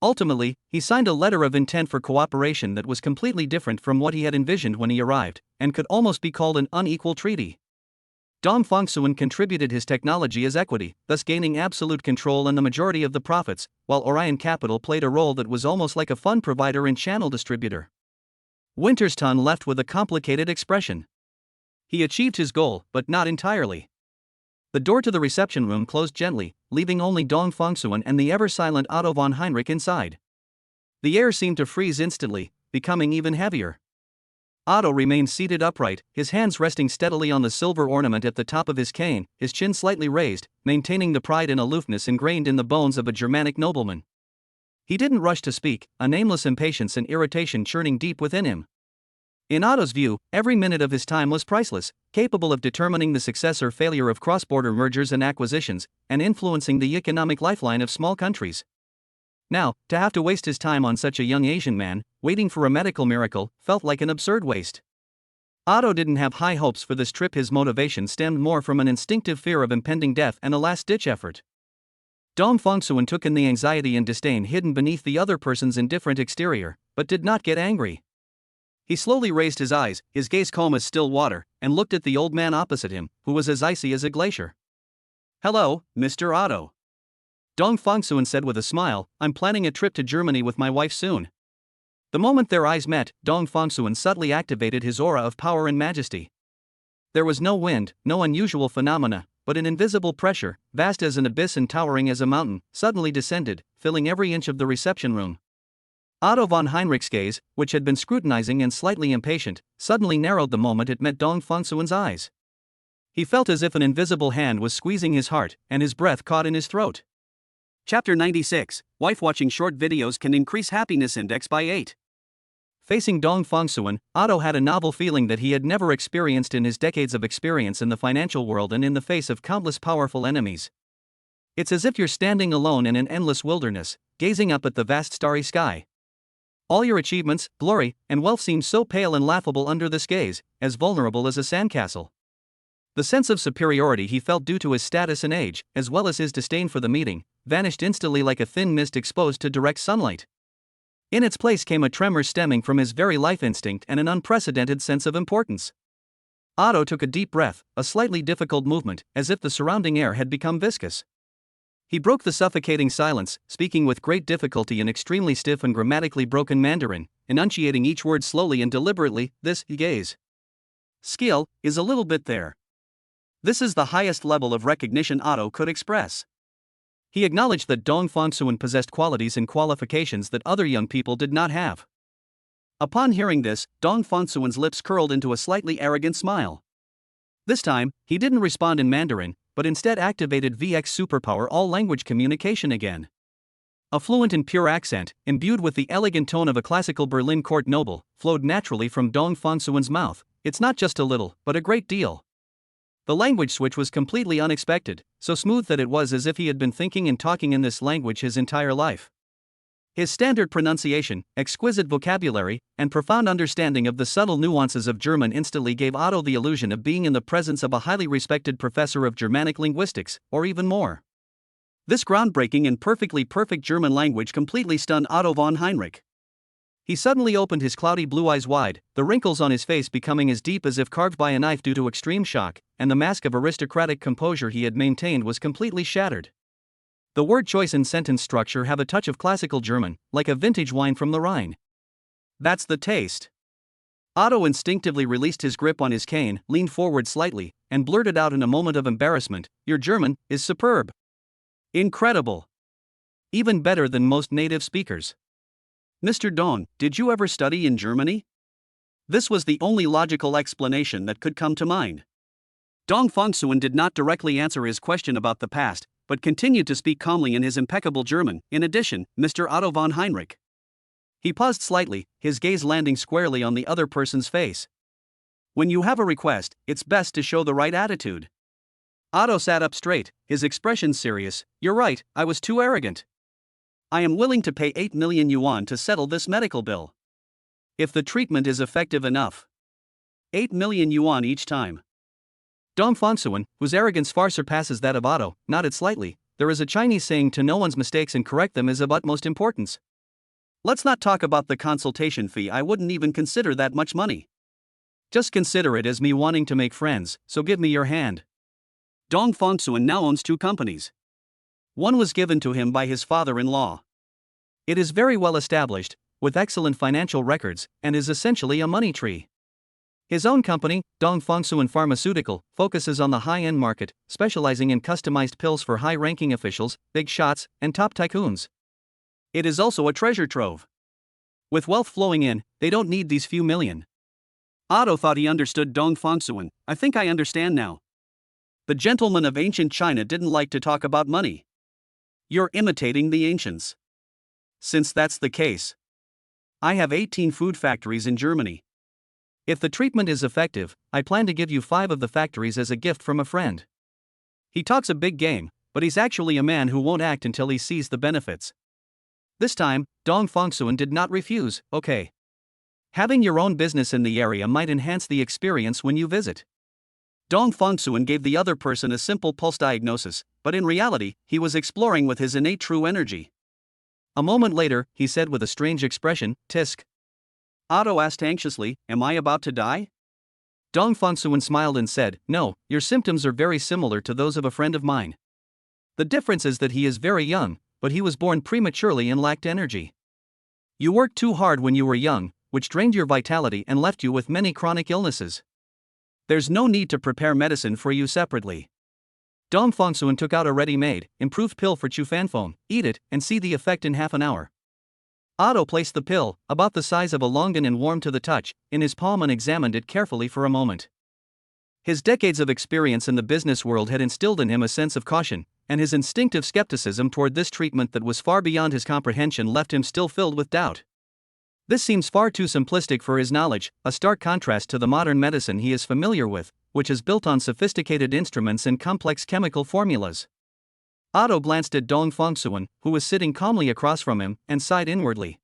Ultimately, he signed a letter of intent for cooperation that was completely different from what he had envisioned when he arrived, and could almost be called an unequal treaty. Dong Fongsuan contributed his technology as equity, thus gaining absolute control and the majority of the profits, while Orion Capital played a role that was almost like a fund provider and channel distributor. Winterston left with a complicated expression. He achieved his goal, but not entirely. The door to the reception room closed gently, leaving only Dong Fongsuan and the ever-silent Otto von Heinrich inside. The air seemed to freeze instantly, becoming even heavier. Otto remained seated upright, his hands resting steadily on the silver ornament at the top of his cane, his chin slightly raised, maintaining the pride and aloofness ingrained in the bones of a Germanic nobleman. He didn't rush to speak, a nameless impatience and irritation churning deep within him. In Otto's view, every minute of his time was priceless, capable of determining the success or failure of cross-border mergers and acquisitions, and influencing the economic lifeline of small countries. Now, to have to waste his time on such a young Asian man, waiting for a medical miracle, felt like an absurd waste. Otto didn't have high hopes for this trip. His motivation stemmed more from an instinctive fear of impending death and a last-ditch effort. Dong Fongsuan took in the anxiety and disdain hidden beneath the other person's indifferent exterior, but did not get angry. He slowly raised his eyes, his gaze calm as still water, and looked at the old man opposite him, who was as icy as a glacier. "Hello, Mr. Otto," Dong Fongsuan said with a smile. "I'm planning a trip to Germany with my wife soon." The moment their eyes met, Dong Fongsuan subtly activated his aura of power and majesty. There was no wind, no unusual phenomena, but an invisible pressure, vast as an abyss and towering as a mountain, suddenly descended, filling every inch of the reception room. Otto von Heinrich's gaze, which had been scrutinizing and slightly impatient, suddenly narrowed the moment it met Dong Fongsuan's eyes. He felt as if an invisible hand was squeezing his heart, and his breath caught in his throat. Chapter 96, Wife watching short videos can increase happiness index by 8. Facing Dong Fongsuan, Otto had a novel feeling that he had never experienced in his decades of experience in the financial world and in the face of countless powerful enemies. It's as if you're standing alone in an endless wilderness, gazing up at the vast starry sky. All your achievements, glory, and wealth seem so pale and laughable under this gaze, as vulnerable as a sandcastle. The sense of superiority he felt due to his status and age, as well as his disdain for the meeting, vanished instantly like a thin mist exposed to direct sunlight. In its place came a tremor stemming from his very life instinct and an unprecedented sense of importance. Otto took a deep breath, a slightly difficult movement, as if the surrounding air had become viscous. He broke the suffocating silence, speaking with great difficulty in extremely stiff and grammatically broken Mandarin, enunciating each word slowly and deliberately. This gaze skill is a little bit there. This is the highest level of recognition Otto could express. He acknowledged that Dong Fongsuan possessed qualities and qualifications that other young people did not have. Upon hearing this, Dong Fongsuan's lips curled into a slightly arrogant smile. This time, he didn't respond in Mandarin, but instead activated VX superpower all-language communication again. A fluent and pure accent, imbued with the elegant tone of a classical Berlin court noble, flowed naturally from Dong Fongsuan's mouth. It's not just a little, but a great deal. The language switch was completely unexpected, so smooth that it was as if he had been thinking and talking in this language his entire life. His standard pronunciation, exquisite vocabulary, and profound understanding of the subtle nuances of German instantly gave Otto the illusion of being in the presence of a highly respected professor of Germanic linguistics, or even more. This groundbreaking and perfect German language completely stunned Otto von Heinrich. He suddenly opened his cloudy blue eyes wide, the wrinkles on his face becoming as deep as if carved by a knife due to extreme shock, and the mask of aristocratic composure he had maintained was completely shattered. The word choice and sentence structure have a touch of classical German, like a vintage wine from the Rhine. That's the taste. Otto instinctively released his grip on his cane, leaned forward slightly, and blurted out in a moment of embarrassment, "Your German is superb. Incredible. Even better than most native speakers. Mr. Dong, did you ever study in Germany?" This was the only logical explanation that could come to mind. Dong Fongsuan did not directly answer his question about the past, but continued to speak calmly in his impeccable German. "In addition, Mr. Otto von Heinrich." He paused slightly, his gaze landing squarely on the other person's face. "When you have a request, it's best to show the right attitude." Otto sat up straight, his expression serious. "You're right, I was too arrogant. I am willing to pay 8 million yuan to settle this medical bill. If the treatment is effective enough. 8 million yuan each time." Dong Fongsuan, whose arrogance far surpasses that of Otto, nodded slightly. There is a Chinese saying to know one's mistakes and correct them is of utmost importance. Let's not talk about the consultation fee, I wouldn't even consider that much money. Just consider it as me wanting to make friends, so give me your hand. Dong Fongsuan now owns 2 companies. One was given to him by his father-in-law. It is very well established, with excellent financial records, and is essentially a money tree. His own company, Dong Fongsuan Pharmaceutical, focuses on the high-end market, specializing in customized pills for high-ranking officials, big shots, and top tycoons. It is also a treasure trove. With wealth flowing in, they don't need these few million. Otto thought he understood Dong Fongsuan. "I think I understand now. The gentlemen of ancient China didn't like to talk about money. You're imitating the ancients. Since that's the case, I have 18 food factories in Germany. If the treatment is effective, I plan to give you 5 of the factories as a gift from a friend." He talks a big game, but he's actually a man who won't act until he sees the benefits. This time, Dong Fongsuan did not refuse. "Okay. Having your own business in the area might enhance the experience when you visit." Dong Fongsuan gave the other person a simple pulse diagnosis, but in reality, he was exploring with his innate true energy. A moment later, he said with a strange expression, "Tisk." Otto asked anxiously, "Am I about to die?" Dong Fongsuan smiled and said, "No, your symptoms are very similar to those of a friend of mine. The difference is that he is very young, but he was born prematurely and lacked energy. You worked too hard when you were young, which drained your vitality and left you with many chronic illnesses. There's no need to prepare medicine for you separately. Dong Fongsuan took out a ready-made, improved pill for Chufanfone. Eat it, and see the effect in half an hour." Otto placed the pill, about the size of a longan and warm to the touch, in his palm and examined it carefully for a moment. His decades of experience in the business world had instilled in him a sense of caution, and his instinctive skepticism toward this treatment that was far beyond his comprehension left him still filled with doubt. This seems far too simplistic for his knowledge, a stark contrast to the modern medicine he is familiar with, which is built on sophisticated instruments and complex chemical formulas. Otto glanced at Dong Fongsuan, who was sitting calmly across from him, and sighed inwardly.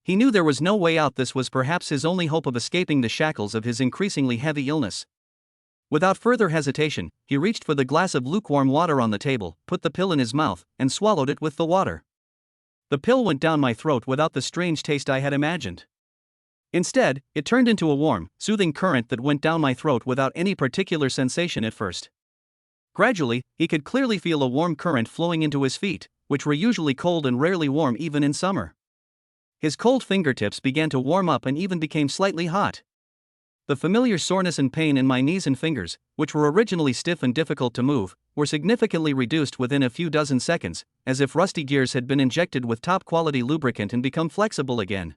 He knew there was no way out. This was perhaps his only hope of escaping the shackles of his increasingly heavy illness. Without further hesitation, he reached for the glass of lukewarm water on the table, put the pill in his mouth, and swallowed it with the water. The pill went down my throat without the strange taste I had imagined. Instead, it turned into a warm, soothing current that went down my throat without any particular sensation at first. Gradually, he could clearly feel a warm current flowing into his feet, which were usually cold and rarely warm even in summer. His cold fingertips began to warm up and even became slightly hot. The familiar soreness and pain in my knees and fingers, which were originally stiff and difficult to move, were significantly reduced within a few dozen seconds, as if rusty gears had been injected with top-quality lubricant and become flexible again.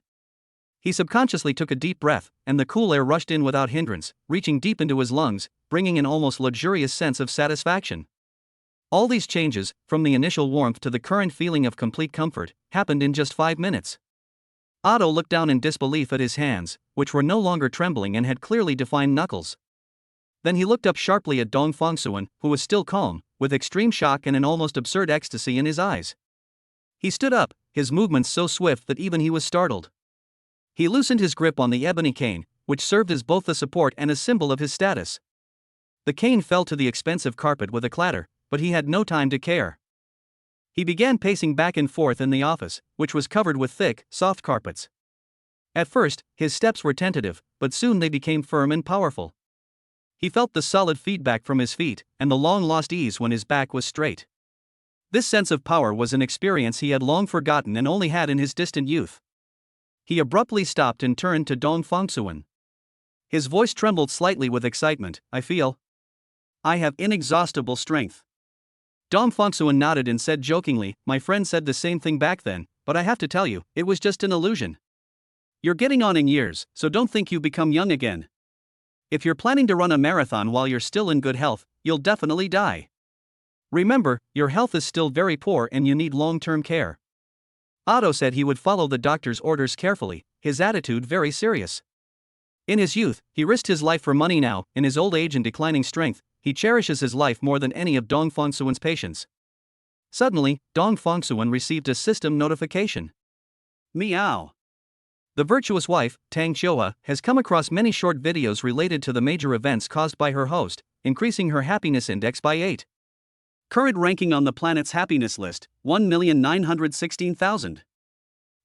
He subconsciously took a deep breath, and the cool air rushed in without hindrance, reaching deep into his lungs, bringing an almost luxurious sense of satisfaction. All these changes, from the initial warmth to the current feeling of complete comfort, happened in just 5 minutes. Otto looked down in disbelief at his hands, which were no longer trembling and had clearly defined knuckles. Then he looked up sharply at Dong Fongsuan, who was still calm, with extreme shock and an almost absurd ecstasy in his eyes. He stood up, his movements so swift that even he was startled. He loosened his grip on the ebony cane, which served as both a support and a symbol of his status. The cane fell to the expensive carpet with a clatter, but he had no time to care. He began pacing back and forth in the office, which was covered with thick, soft carpets. At first, his steps were tentative, but soon they became firm and powerful. He felt the solid feedback from his feet, and the long-lost ease when his back was straight. This sense of power was an experience he had long forgotten and only had in his distant youth. He abruptly stopped and turned to Dong Fongsuan. His voice trembled slightly with excitement. I have inexhaustible strength. Dong Fongsuan nodded and said jokingly, my friend said the same thing back then, but I have to tell you, it was just an illusion. You're getting on in years, so don't think you become young again. If you're planning to run a marathon while you're still in good health, you'll definitely die. Remember, your health is still very poor and you need long-term care. Otto said he would follow the doctor's orders carefully, his attitude very serious. In his youth, he risked his life for money. Now, in his old age and declining strength, he cherishes his life more than any of Dong Fongsuan's patients. Suddenly, Dong Fongsuan received a system notification. Meow. The virtuous wife, Tang Xiuhua, has come across many short videos related to the major events caused by her host, increasing her happiness index by 8. Current ranking on the planet's happiness list, 1,916,000.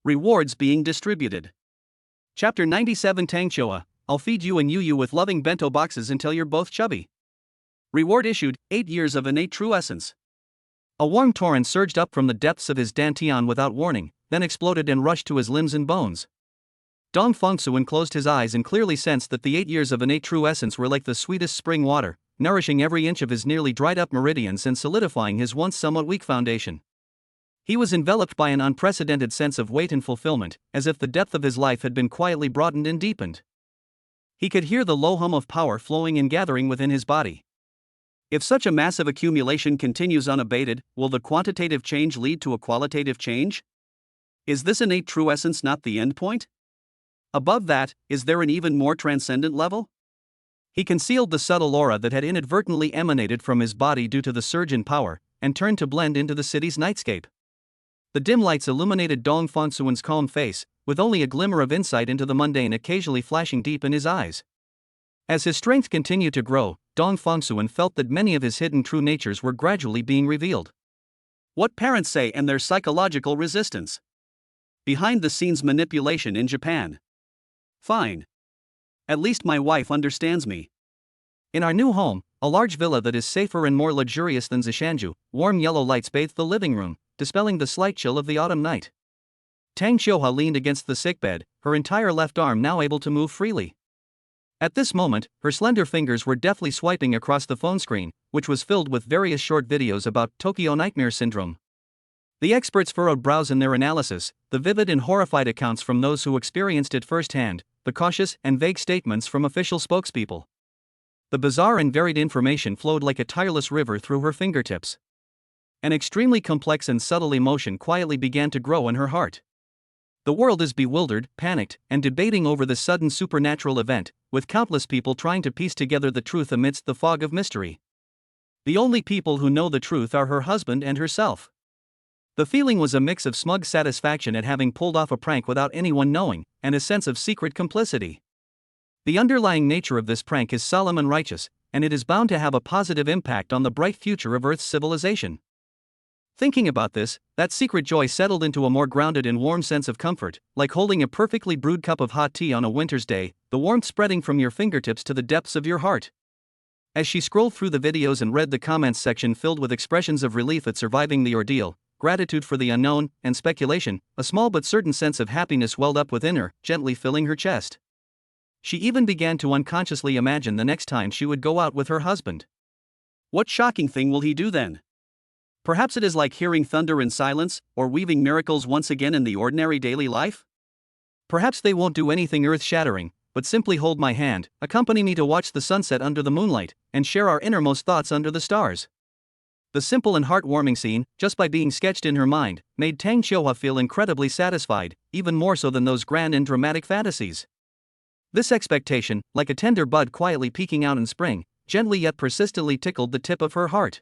Rewards being distributed. Chapter 97 Tang Xiuhua, I'll feed you and you with loving bento boxes until you're both chubby. Reward issued, 8 years of innate true essence. A warm torrent surged up from the depths of his dantian without warning, then exploded and rushed to his limbs and bones. Dong Fongsuan closed his eyes and clearly sensed that the 8 years of innate true essence were like the sweetest spring water, nourishing every inch of his nearly dried-up meridians and solidifying his once somewhat weak foundation. He was enveloped by an unprecedented sense of weight and fulfillment, as if the depth of his life had been quietly broadened and deepened. He could hear the low hum of power flowing and gathering within his body. If such a massive accumulation continues unabated, will the quantitative change lead to a qualitative change? Is this innate true essence not the end point? Above that, is there an even more transcendent level? He concealed the subtle aura that had inadvertently emanated from his body due to the surge in power, and turned to blend into the city's nightscape. The dim lights illuminated Dong Fongsuan's calm face, with only a glimmer of insight into the mundane occasionally flashing deep in his eyes. As his strength continued to grow, Dong Fongsuan felt that many of his hidden true natures were gradually being revealed. What parents say and their psychological resistance. Behind-the-scenes manipulation in Japan. Fine. At least my wife understands me. In our new home, a large villa that is safer and more luxurious than Zishanju, warm yellow lights bathed the living room, dispelling the slight chill of the autumn night. Tang Xiuhua leaned against the sickbed, her entire left arm now able to move freely. At this moment, her slender fingers were deftly swiping across the phone screen, which was filled with various short videos about Tokyo Nightmare Syndrome. The experts furrowed brows in their analysis, the vivid and horrified accounts from those who experienced it firsthand, the cautious and vague statements from official spokespeople. The bizarre and varied information flowed like a tireless river through her fingertips. An extremely complex and subtle emotion quietly began to grow in her heart. The world is bewildered, panicked, and debating over this sudden supernatural event, with countless people trying to piece together the truth amidst the fog of mystery. The only people who know the truth are her husband and herself. The feeling was a mix of smug satisfaction at having pulled off a prank without anyone knowing, and a sense of secret complicity. The underlying nature of this prank is solemn and righteous, and it is bound to have a positive impact on the bright future of Earth's civilization. Thinking about this, that secret joy settled into a more grounded and warm sense of comfort, like holding a perfectly brewed cup of hot tea on a winter's day, the warmth spreading from your fingertips to the depths of your heart. As she scrolled through the videos and read the comments section filled with expressions of relief at surviving the ordeal, gratitude for the unknown, and speculation, a small but certain sense of happiness welled up within her, gently filling her chest. She even began to unconsciously imagine the next time she would go out with her husband. What shocking thing will he do then? Perhaps it is like hearing thunder in silence, or weaving miracles once again in the ordinary daily life? Perhaps they won't do anything earth-shattering, but simply hold my hand, accompany me to watch the sunset under the moonlight, and share our innermost thoughts under the stars. The simple and heartwarming scene, just by being sketched in her mind, made Tang Xiuhua feel incredibly satisfied, even more so than those grand and dramatic fantasies. This expectation, like a tender bud quietly peeking out in spring, gently yet persistently tickled the tip of her heart.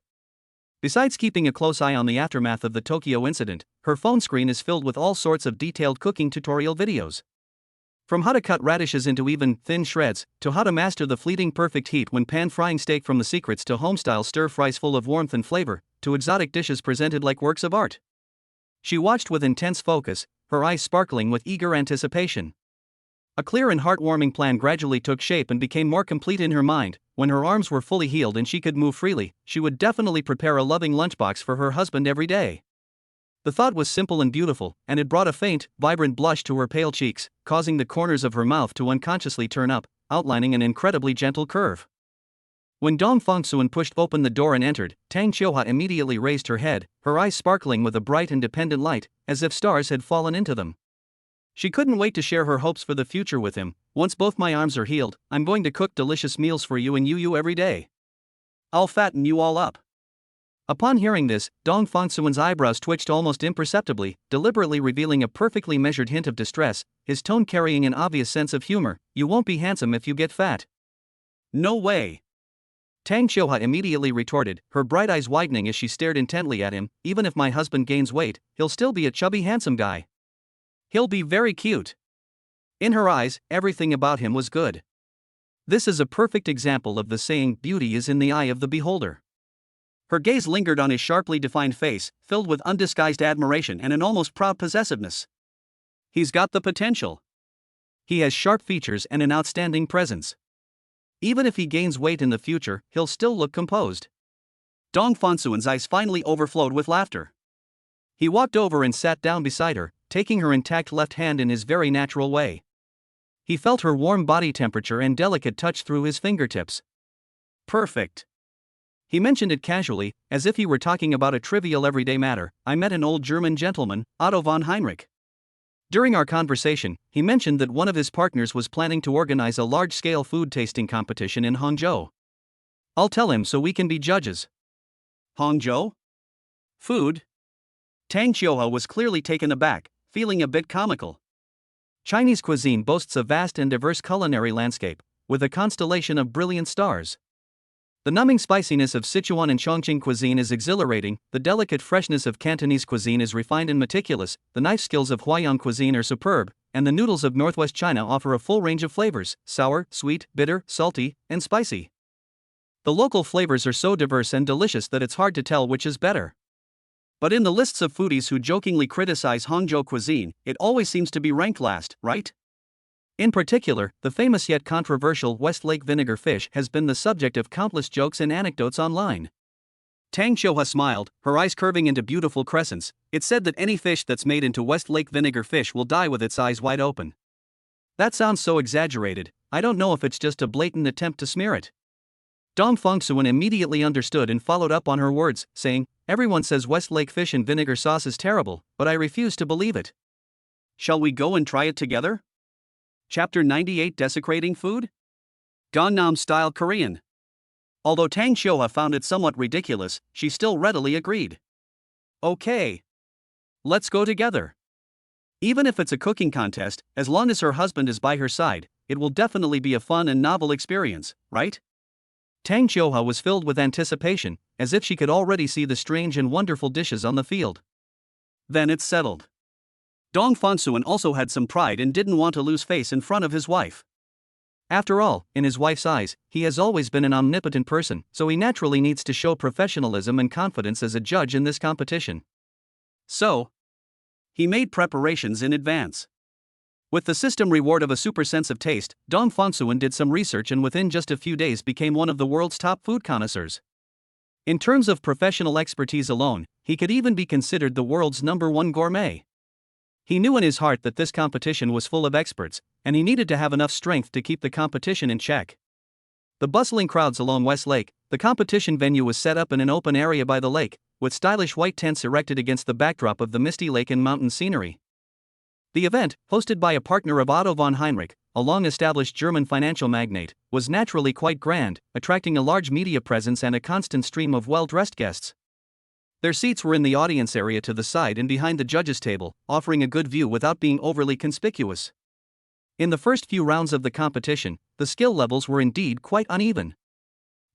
Besides keeping a close eye on the aftermath of the Tokyo incident, her phone screen is filled with all sorts of detailed cooking tutorial videos. From how to cut radishes into even, thin shreds, to how to master the fleeting perfect heat when pan-frying steak, from the secrets to home-style stir-fries full of warmth and flavor, to exotic dishes presented like works of art. She watched with intense focus, her eyes sparkling with eager anticipation. A clear and heartwarming plan gradually took shape and became more complete in her mind. When her arms were fully healed and she could move freely, she would definitely prepare a loving lunchbox for her husband every day. The thought was simple and beautiful, and it brought a faint, vibrant blush to her pale cheeks, causing the corners of her mouth to unconsciously turn up, outlining an incredibly gentle curve. When Dong Fengsuan pushed open the door and entered, Tang Xiuhua immediately raised her head, her eyes sparkling with a bright and dependent light, as if stars had fallen into them. She couldn't wait to share her hopes for the future with him. Once both my arms are healed, I'm going to cook delicious meals for you and you every day. I'll fatten you all up. Upon hearing this, Dong Fengsuan's eyebrows twitched almost imperceptibly, deliberately revealing a perfectly measured hint of distress, his tone carrying an obvious sense of humor. You won't be handsome if you get fat. No way. Tang Xiuhua immediately retorted, her bright eyes widening as she stared intently at him. Even if my husband gains weight, he'll still be a chubby handsome guy. He'll be very cute. In her eyes, everything about him was good. This is a perfect example of the saying, beauty is in the eye of the beholder. Her gaze lingered on his sharply defined face, filled with undisguised admiration and an almost proud possessiveness. He's got the potential. He has sharp features and an outstanding presence. Even if he gains weight in the future, he'll still look composed. Dong Fengsuan's eyes finally overflowed with laughter. He walked over and sat down beside her, taking her intact left hand in his very natural way. He felt her warm body temperature and delicate touch through his fingertips. Perfect. He mentioned it casually, as if he were talking about a trivial everyday matter. I met an old German gentleman, Otto von Heinrich. During our conversation, he mentioned that one of his partners was planning to organize a large-scale food tasting competition in Hangzhou. I'll tell him so we can be judges. Hangzhou? Food? Tang Xiuhua was clearly taken aback, feeling a bit comical. Chinese cuisine boasts a vast and diverse culinary landscape, with a constellation of brilliant stars. The numbing spiciness of Sichuan and Chongqing cuisine is exhilarating, the delicate freshness of Cantonese cuisine is refined and meticulous, the knife skills of Huaiyang cuisine are superb, and the noodles of northwest China offer a full range of flavors: sour, sweet, bitter, salty, and spicy. The local flavors are so diverse and delicious that it's hard to tell which is better. But in the lists of foodies who jokingly criticize Hangzhou cuisine, it always seems to be ranked last, right? In particular, the famous yet controversial Westlake vinegar fish has been the subject of countless jokes and anecdotes online. Tang Xiuhua smiled, her eyes curving into beautiful crescents. It's said that any fish that's made into Westlake vinegar fish will die with its eyes wide open. That sounds so exaggerated. I don't know if it's just a blatant attempt to smear it. Dong Fengsuan immediately understood and followed up on her words, saying, everyone says Westlake fish and vinegar sauce is terrible, but I refuse to believe it. Shall we go and try it together? Chapter 98: Desecrating Food? Gangnam-style Korean. Although Tang Xiuhua found it somewhat ridiculous, she still readily agreed. Okay. Let's go together. Even if it's a cooking contest, as long as her husband is by her side, it will definitely be a fun and novel experience, right? Tang Xiuhua was filled with anticipation, as if she could already see the strange and wonderful dishes on the field. Then it's settled. Dong Fengsuan also had some pride and didn't want to lose face in front of his wife. After all, in his wife's eyes, he has always been an omnipotent person, so he naturally needs to show professionalism and confidence as a judge in this competition. So, he made preparations in advance. With the system reward of a super sense of taste, Dong Fongsuan did some research and within just a few days became one of the world's top food connoisseurs. In terms of professional expertise alone, he could even be considered the world's #1 gourmet. He knew in his heart that this competition was full of experts, and he needed to have enough strength to keep the competition in check. The bustling crowds along West Lake, the competition venue was set up in an open area by the lake, with stylish white tents erected against the backdrop of the misty lake and mountain scenery. The event, hosted by a partner of Otto von Heinrich, a long-established German financial magnate, was naturally quite grand, attracting a large media presence and a constant stream of well-dressed guests. Their seats were in the audience area to the side and behind the judges' table, offering a good view without being overly conspicuous. In the first few rounds of the competition, the skill levels were indeed quite uneven.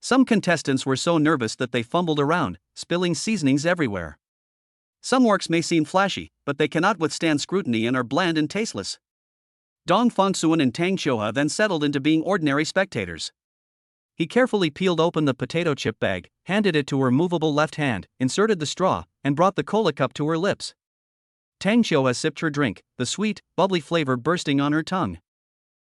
Some contestants were so nervous that they fumbled around, spilling seasonings everywhere. Some works may seem flashy, but they cannot withstand scrutiny and are bland and tasteless. Dong Fongsuan and Tang Xiuhe then settled into being ordinary spectators. He carefully peeled open the potato chip bag, handed it to her movable left hand, inserted the straw, and brought the cola cup to her lips. Tang Xiuhe sipped her drink, the sweet, bubbly flavor bursting on her tongue.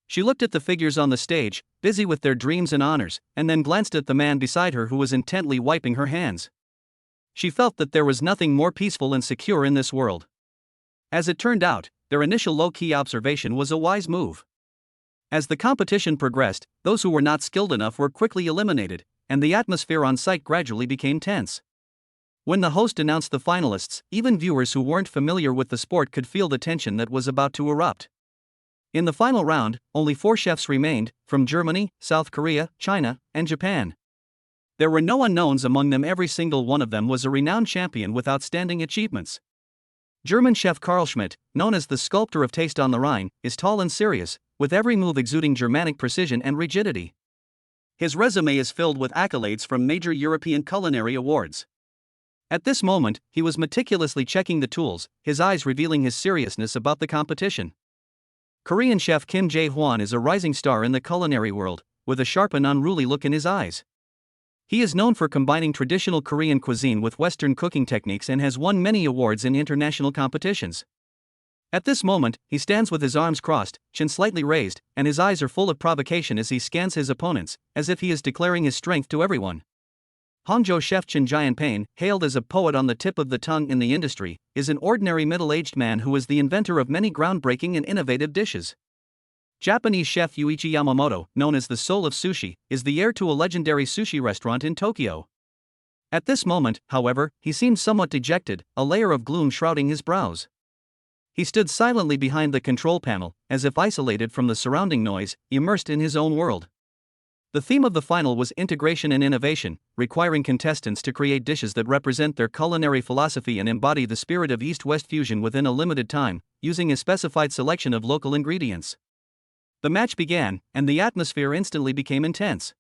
She looked at the figures on the stage, busy with their dreams and honors, and then glanced at the man beside her who was intently wiping her hands. She felt that there was nothing more peaceful and secure in this world. As it turned out, their initial low-key observation was a wise move. As the competition progressed, those who were not skilled enough were quickly eliminated, and the atmosphere on site gradually became tense. When the host announced the finalists, even viewers who weren't familiar with the sport could feel the tension that was about to erupt. In the final round, only 4 chefs remained, from Germany, South Korea, China, and Japan. There were no unknowns among them. Every single one of them was a renowned champion with outstanding achievements. German chef Carl Schmidt, known as the sculptor of taste on the Rhine, is tall and serious, with every move exuding Germanic precision and rigidity. His resume is filled with accolades from major European culinary awards. At this moment, he was meticulously checking the tools, his eyes revealing his seriousness about the competition. Korean chef Kim Jae-hwan is a rising star in the culinary world, with a sharp and unruly look in his eyes. He is known for combining traditional Korean cuisine with Western cooking techniques and has won many awards in international competitions. At this moment, he stands with his arms crossed, chin slightly raised, and his eyes are full of provocation as he scans his opponents, as if he is declaring his strength to everyone. Hangzhou chef Chen Jianping, hailed as a poet on the tip of the tongue in the industry, is an ordinary middle-aged man who is the inventor of many groundbreaking and innovative dishes. Japanese chef Yuichi Yamamoto, known as the soul of sushi, is the heir to a legendary sushi restaurant in Tokyo. At this moment, however, he seemed somewhat dejected, a layer of gloom shrouding his brows. He stood silently behind the control panel, as if isolated from the surrounding noise, immersed in his own world. The theme of the final was integration and innovation, requiring contestants to create dishes that represent their culinary philosophy and embody the spirit of East-West fusion within a limited time, using a specified selection of local ingredients. The match began, and the atmosphere instantly became intense.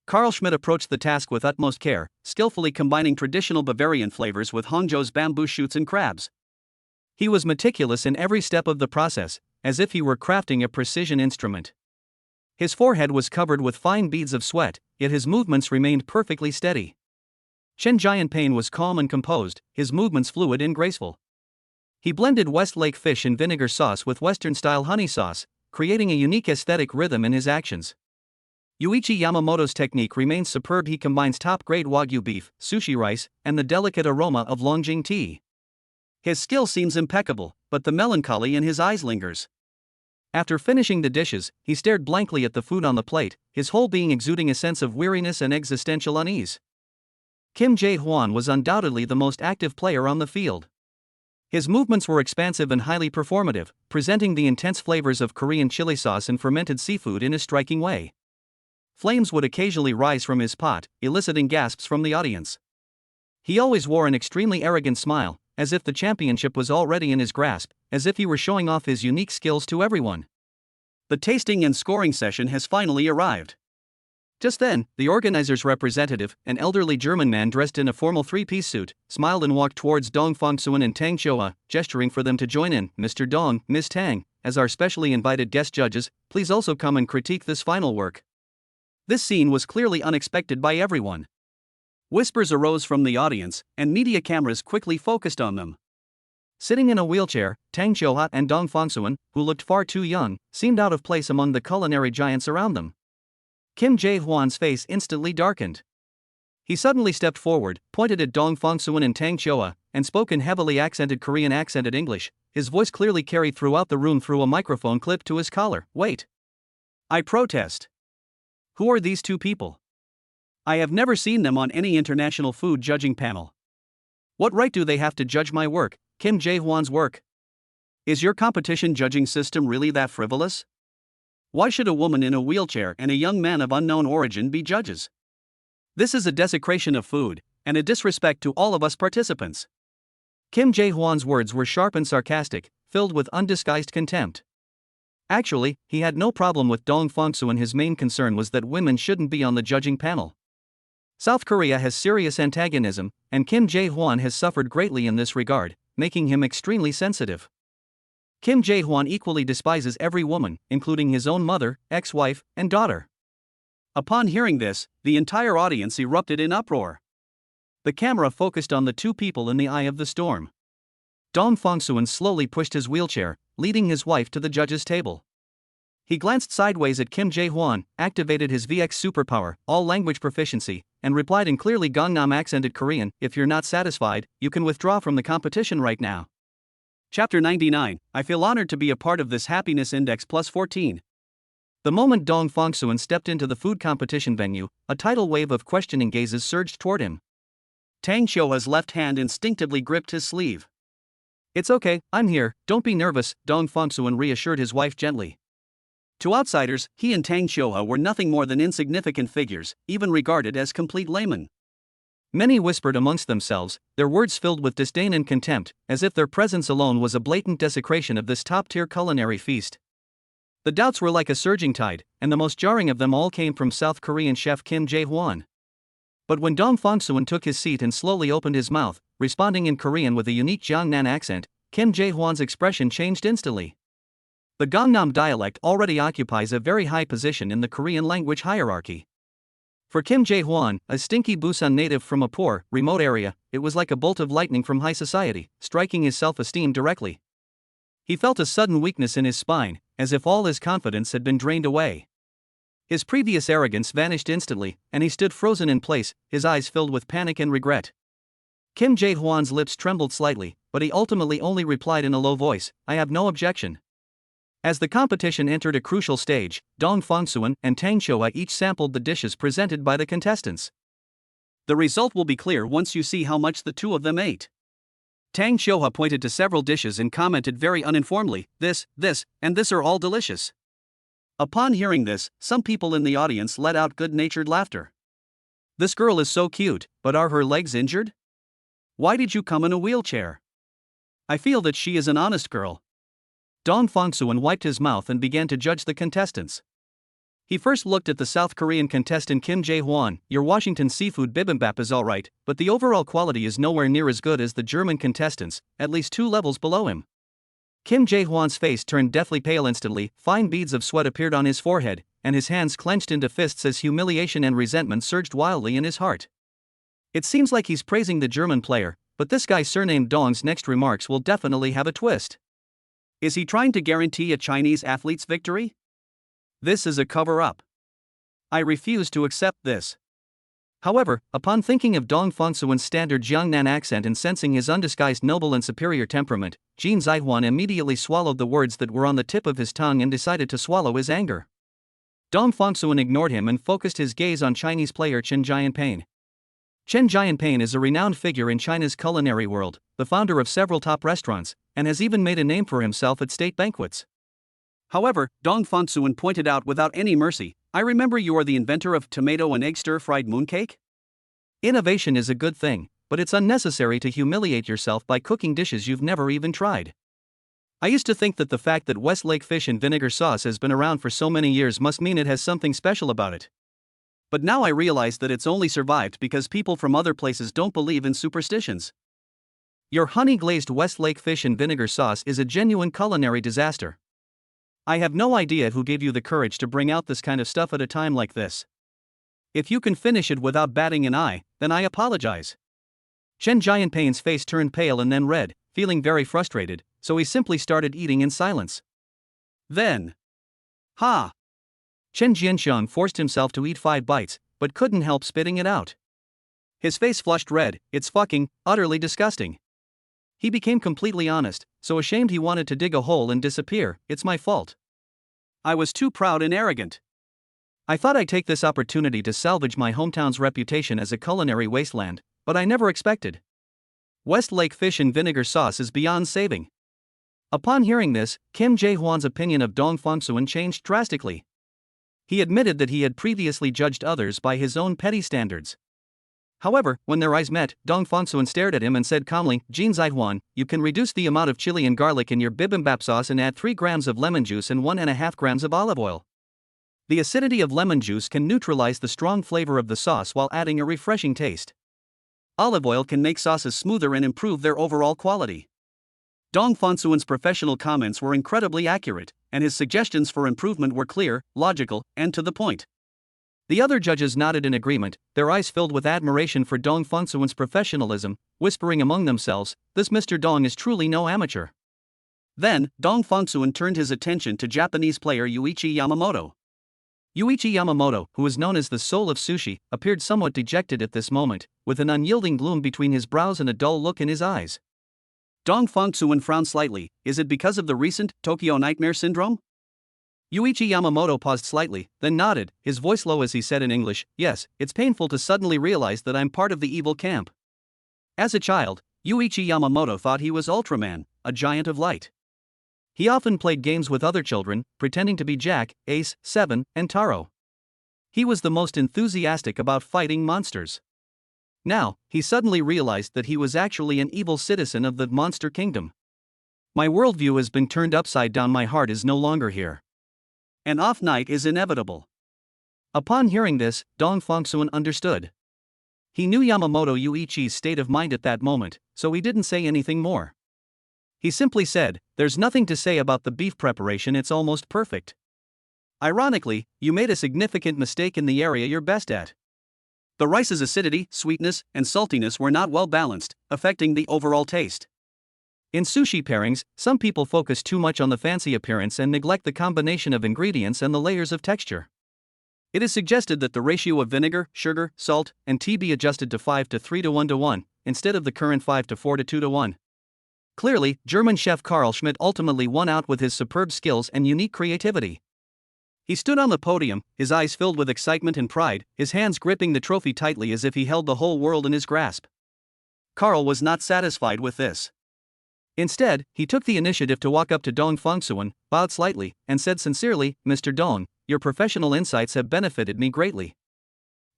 Carl Schmidt approached the task with utmost care, skillfully combining traditional Bavarian flavors with Hangzhou's bamboo shoots and crabs. He was meticulous in every step of the process, as if he were crafting a precision instrument. His forehead was covered with fine beads of sweat, yet his movements remained perfectly steady. Chen Jianping was calm and composed, his movements fluid and graceful. He blended West Lake fish and vinegar sauce with Western-style honey sauce, creating a unique aesthetic rhythm in his actions. Yuichi Yamamoto's technique remains superb. He combines top-grade Wagyu beef, sushi rice, and the delicate aroma of Longjing tea. His skill seems impeccable, but the melancholy in his eyes lingers. After finishing the dishes, he stared blankly at the food on the plate, his whole being exuding a sense of weariness and existential unease. Kim Jae-hwan was undoubtedly the most active player on the field. His movements were expansive and highly performative, presenting the intense flavors of Korean chili sauce and fermented seafood in a striking way. Flames would occasionally rise from his pot, eliciting gasps from the audience. He always wore an extremely arrogant smile, as if the championship was already in his grasp, as if he were showing off his unique skills to everyone. The tasting and scoring session has finally arrived. Just then, the organizer's representative, an elderly German man dressed in a formal 3-piece suit, smiled and walked towards Dong Fongsuan and Tang Xiuhe, gesturing for them to join in. "Mr. Dong, Miss Tang, as our specially invited guest judges, please also come and critique this final work. This scene was clearly unexpected by everyone. Whispers arose from the audience, and media cameras quickly focused on them. Sitting in a wheelchair, Tang Xiuhua and Dong Fangsuan, who looked far too young, seemed out of place among the culinary giants around them. Kim Jae-hwan's face instantly darkened. He suddenly stepped forward, pointed at Dong Fangsuan and Tang Xiuhua, and spoke in heavily accented Korean accented English, his voice clearly carried throughout the room through a microphone clipped to his collar. Wait. I protest. Who are these two people? I have never seen them on any international food judging panel. What right do they have to judge my work, Kim Jae-hwan's work? Is your competition judging system really that frivolous? Why should a woman in a wheelchair and a young man of unknown origin be judges? This is a desecration of food, and a disrespect to all of us participants. Kim Jae-hwan's words were sharp and sarcastic, filled with undisguised contempt. Actually, he had no problem with Dong Fangsuan. His main concern was that women shouldn't be on the judging panel. South Korea has serious antagonism, and Kim Jae-hwan has suffered greatly in this regard, making him extremely sensitive. Kim Jae-hwan equally despises every woman, including his own mother, ex-wife, and daughter. Upon hearing this, the entire audience erupted in uproar. The camera focused on the two people in the eye of the storm. Dong Fangsuan slowly pushed his wheelchair, leading his wife to the judges' table. He glanced sideways at Kim Jae-hwan, activated his VX superpower, all language proficiency, and replied in clearly Gangnam accented Korean, "If you're not satisfied, you can withdraw from the competition right now." Chapter 99, I feel honored to be a part of this happiness index plus 14. The moment Dong Fangsuan stepped into the food competition venue, a tidal wave of questioning gazes surged toward him. Tang Xiuhua's left hand instinctively gripped his sleeve. "It's okay, I'm here, don't be nervous," Dong Fangsuan reassured his wife gently. To outsiders, he and Tang Xiuhua were nothing more than insignificant figures, even regarded as complete laymen. Many whispered amongst themselves, their words filled with disdain and contempt, as if their presence alone was a blatant desecration of this top-tier culinary feast. The doubts were like a surging tide, and the most jarring of them all came from South Korean chef Kim Jae-hwan. But when Dong Fangsuan took his seat and slowly opened his mouth, responding in Korean with a unique Jiangnan accent, Kim Jae-hwan's expression changed instantly. The Gangnam dialect already occupies a very high position in the Korean language hierarchy. For Kim Jae-hwan, a stinky Busan native from a poor, remote area, it was like a bolt of lightning from high society, striking his self-esteem directly. He felt a sudden weakness in his spine, as if all his confidence had been drained away. His previous arrogance vanished instantly, and he stood frozen in place, his eyes filled with panic and regret. Kim Jae-hwan's lips trembled slightly, but he ultimately only replied in a low voice, "I have no objection." As the competition entered a crucial stage, Dong Fangsuan and Tang Xiuhua each sampled the dishes presented by the contestants. The result will be clear once you see how much the two of them ate. Tang Xiuhua pointed to several dishes and commented very uninformedly, this, and this are all delicious. Upon hearing this, some people in the audience let out good-natured laughter. This girl is so cute, but are her legs injured? Why did you come in a wheelchair? I feel that she is an honest girl. Dong Fangsuan wiped his mouth and began to judge the contestants. He first looked at the South Korean contestant Kim Jae-hwan. "Your Washington seafood bibimbap is alright, but the overall quality is nowhere near as good as the German contestants, at least 2 levels below him." Kim Jae-hwan's face turned deathly pale instantly, fine beads of sweat appeared on his forehead, and his hands clenched into fists as humiliation and resentment surged wildly in his heart. It seems like he's praising the German player, but this guy surnamed Dong's next remarks will definitely have a twist. Is he trying to guarantee a Chinese athlete's victory? This is a cover-up. I refuse to accept this. However, upon thinking of Dong Fangsuan's standard Jiangnan accent and sensing his undisguised noble and superior temperament, Jin Zaihwan immediately swallowed the words that were on the tip of his tongue and decided to swallow his anger. Dong Fangsuan ignored him and focused his gaze on Chinese player Chen Jianping. Chen Jianping is a renowned figure in China's culinary world, the founder of several top restaurants, and has even made a name for himself at state banquets. However, Dong Fangsuan pointed out without any mercy, "I remember you are the inventor of tomato and egg stir-fried mooncake?" Innovation is a good thing, but it's unnecessary to humiliate yourself by cooking dishes you've never even tried. I used to think that the fact that Westlake fish and vinegar sauce has been around for so many years must mean it has something special about it. But now I realize that it's only survived because people from other places don't believe in superstitions. Your honey-glazed Westlake fish and vinegar sauce is a genuine culinary disaster. I have no idea who gave you the courage to bring out this kind of stuff at a time like this. If you can finish it without batting an eye, then I apologize. Chen Jianpei's face turned pale and then red, feeling very frustrated, so he simply started eating in silence. Then, ha! Chen Jianxiang forced himself to eat 5 bites, but couldn't help spitting it out. His face flushed red. It's fucking, utterly disgusting. He became completely honest, so ashamed he wanted to dig a hole and disappear. It's my fault. I was too proud and arrogant. I thought I'd take this opportunity to salvage my hometown's reputation as a culinary wasteland, but I never expected. Westlake fish and vinegar sauce is beyond saving. Upon hearing this, Kim Jae-hwan's opinion of Dong Fongsuan changed drastically. He admitted that he had previously judged others by his own petty standards. However, when their eyes met, Dong Fongsuan stared at him and said calmly, Jin Zai-hwan, you can reduce the amount of chili and garlic in your bibimbap sauce and add 3 grams of lemon juice and 1.5 grams of olive oil. The acidity of lemon juice can neutralize the strong flavor of the sauce while adding a refreshing taste. Olive oil can make sauces smoother and improve their overall quality. Dong Fongsuan's professional comments were incredibly accurate, and his suggestions for improvement were clear, logical, and to the point. The other judges nodded in agreement, their eyes filled with admiration for Dong Fongsuan's professionalism, whispering among themselves, this Mr. Dong is truly no amateur. Then, Dong Fongsuan turned his attention to Japanese player Yuichi Yamamoto. Yuichi Yamamoto, who is known as the soul of sushi, appeared somewhat dejected at this moment, with an unyielding gloom between his brows and a dull look in his eyes. Dong Fongsuan frowned slightly. Is it because of the recent Tokyo Nightmare Syndrome? Yuichi Yamamoto paused slightly, then nodded, his voice low as he said in English, yes, it's painful to suddenly realize that I'm part of the evil camp. As a child, Yuichi Yamamoto thought he was Ultraman, a giant of light. He often played games with other children, pretending to be Jack, Ace, Seven, and Taro. He was the most enthusiastic about fighting monsters. Now, he suddenly realized that he was actually an evil citizen of the Monster Kingdom. My worldview has been turned upside down, my heart is no longer here. An off night is inevitable. Upon hearing this, Dong Fongsuan understood. He knew Yamamoto Yuichi's state of mind at that moment, so he didn't say anything more. He simply said, there's nothing to say about the beef preparation, it's almost perfect. Ironically, you made a significant mistake in the area you're best at. The rice's acidity, sweetness, and saltiness were not well balanced, affecting the overall taste. In sushi pairings, some people focus too much on the fancy appearance and neglect the combination of ingredients and the layers of texture. It is suggested that the ratio of vinegar, sugar, salt, and tea be adjusted to 5 to 3 to 1 to 1, instead of the current 5 to 4 to 2 to 1. Clearly, German chef Carl Schmidt ultimately won out with his superb skills and unique creativity. He stood on the podium, his eyes filled with excitement and pride, his hands gripping the trophy tightly as if he held the whole world in his grasp. Carl was not satisfied with this. Instead, he took the initiative to walk up to Dong Fongsuan, bowed slightly, and said sincerely, Mr. Dong, your professional insights have benefited me greatly.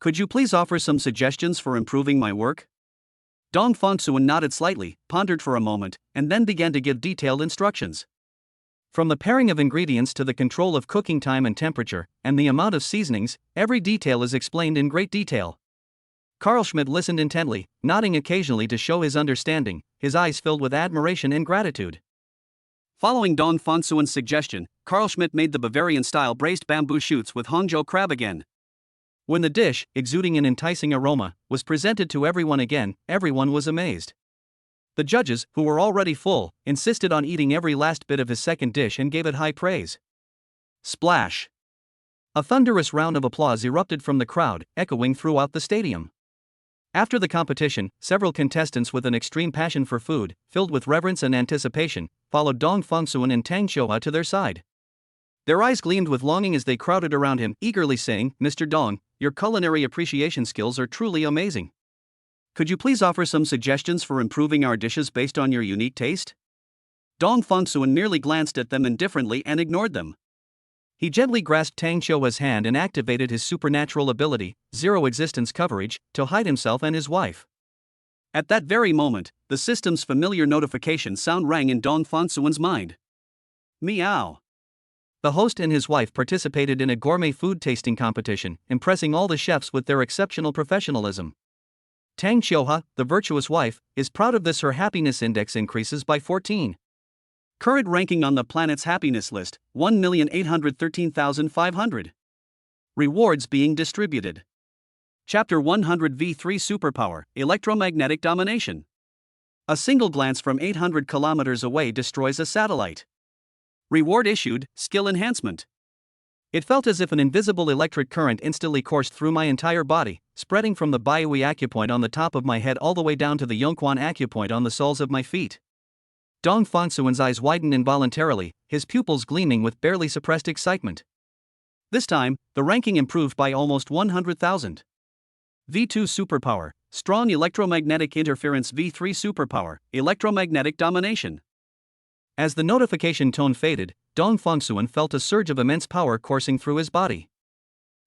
Could you please offer some suggestions for improving my work? Dong Fongsuan nodded slightly, pondered for a moment, and then began to give detailed instructions. From the pairing of ingredients to the control of cooking time and temperature, and the amount of seasonings, every detail is explained in great detail. Carl Schmidt listened intently, nodding occasionally to show his understanding, his eyes filled with admiration and gratitude. Following Dong Fongsuan's suggestion, Carl Schmidt made the Bavarian-style braised bamboo shoots with Hangzhou crab again. When the dish, exuding an enticing aroma, was presented to everyone again, everyone was amazed. The judges, who were already full, insisted on eating every last bit of his second dish and gave it high praise. Splash! A thunderous round of applause erupted from the crowd, echoing throughout the stadium. After the competition, several contestants with an extreme passion for food, filled with reverence and anticipation, followed Dong Fongsuan and Tang Qiuhua to their side. Their eyes gleamed with longing as they crowded around him, eagerly saying, Mr. Dong, your culinary appreciation skills are truly amazing. Could you please offer some suggestions for improving our dishes based on your unique taste? Dong Fongsuan merely glanced at them indifferently and ignored them. He gently grasped Tang Qiuhua's hand and activated his supernatural ability, zero existence coverage, to hide himself and his wife. At that very moment, the system's familiar notification sound rang in Dong Fongsuan's mind. Meow. The host and his wife participated in a gourmet food tasting competition, impressing all the chefs with their exceptional professionalism. Tang Qiuhua, the virtuous wife, is proud of this. Her happiness index increases by 14. Current ranking on the planet's happiness list, 1,813,500. Rewards being distributed. Chapter 100 V3 Superpower, Electromagnetic Domination. A single glance from 800 kilometers away destroys a satellite. Reward issued, skill enhancement. It felt as if an invisible electric current instantly coursed through my entire body, spreading from the Baiyue acupoint on the top of my head all the way down to the Yongquan acupoint on the soles of my feet. Dong Fangsuan's eyes widened involuntarily, his pupils gleaming with barely suppressed excitement. This time, the ranking improved by almost 100,000. V2 Superpower, Strong Electromagnetic Interference. V3 Superpower, Electromagnetic Domination. As the notification tone faded, Dong Fangsuan felt a surge of immense power coursing through his body.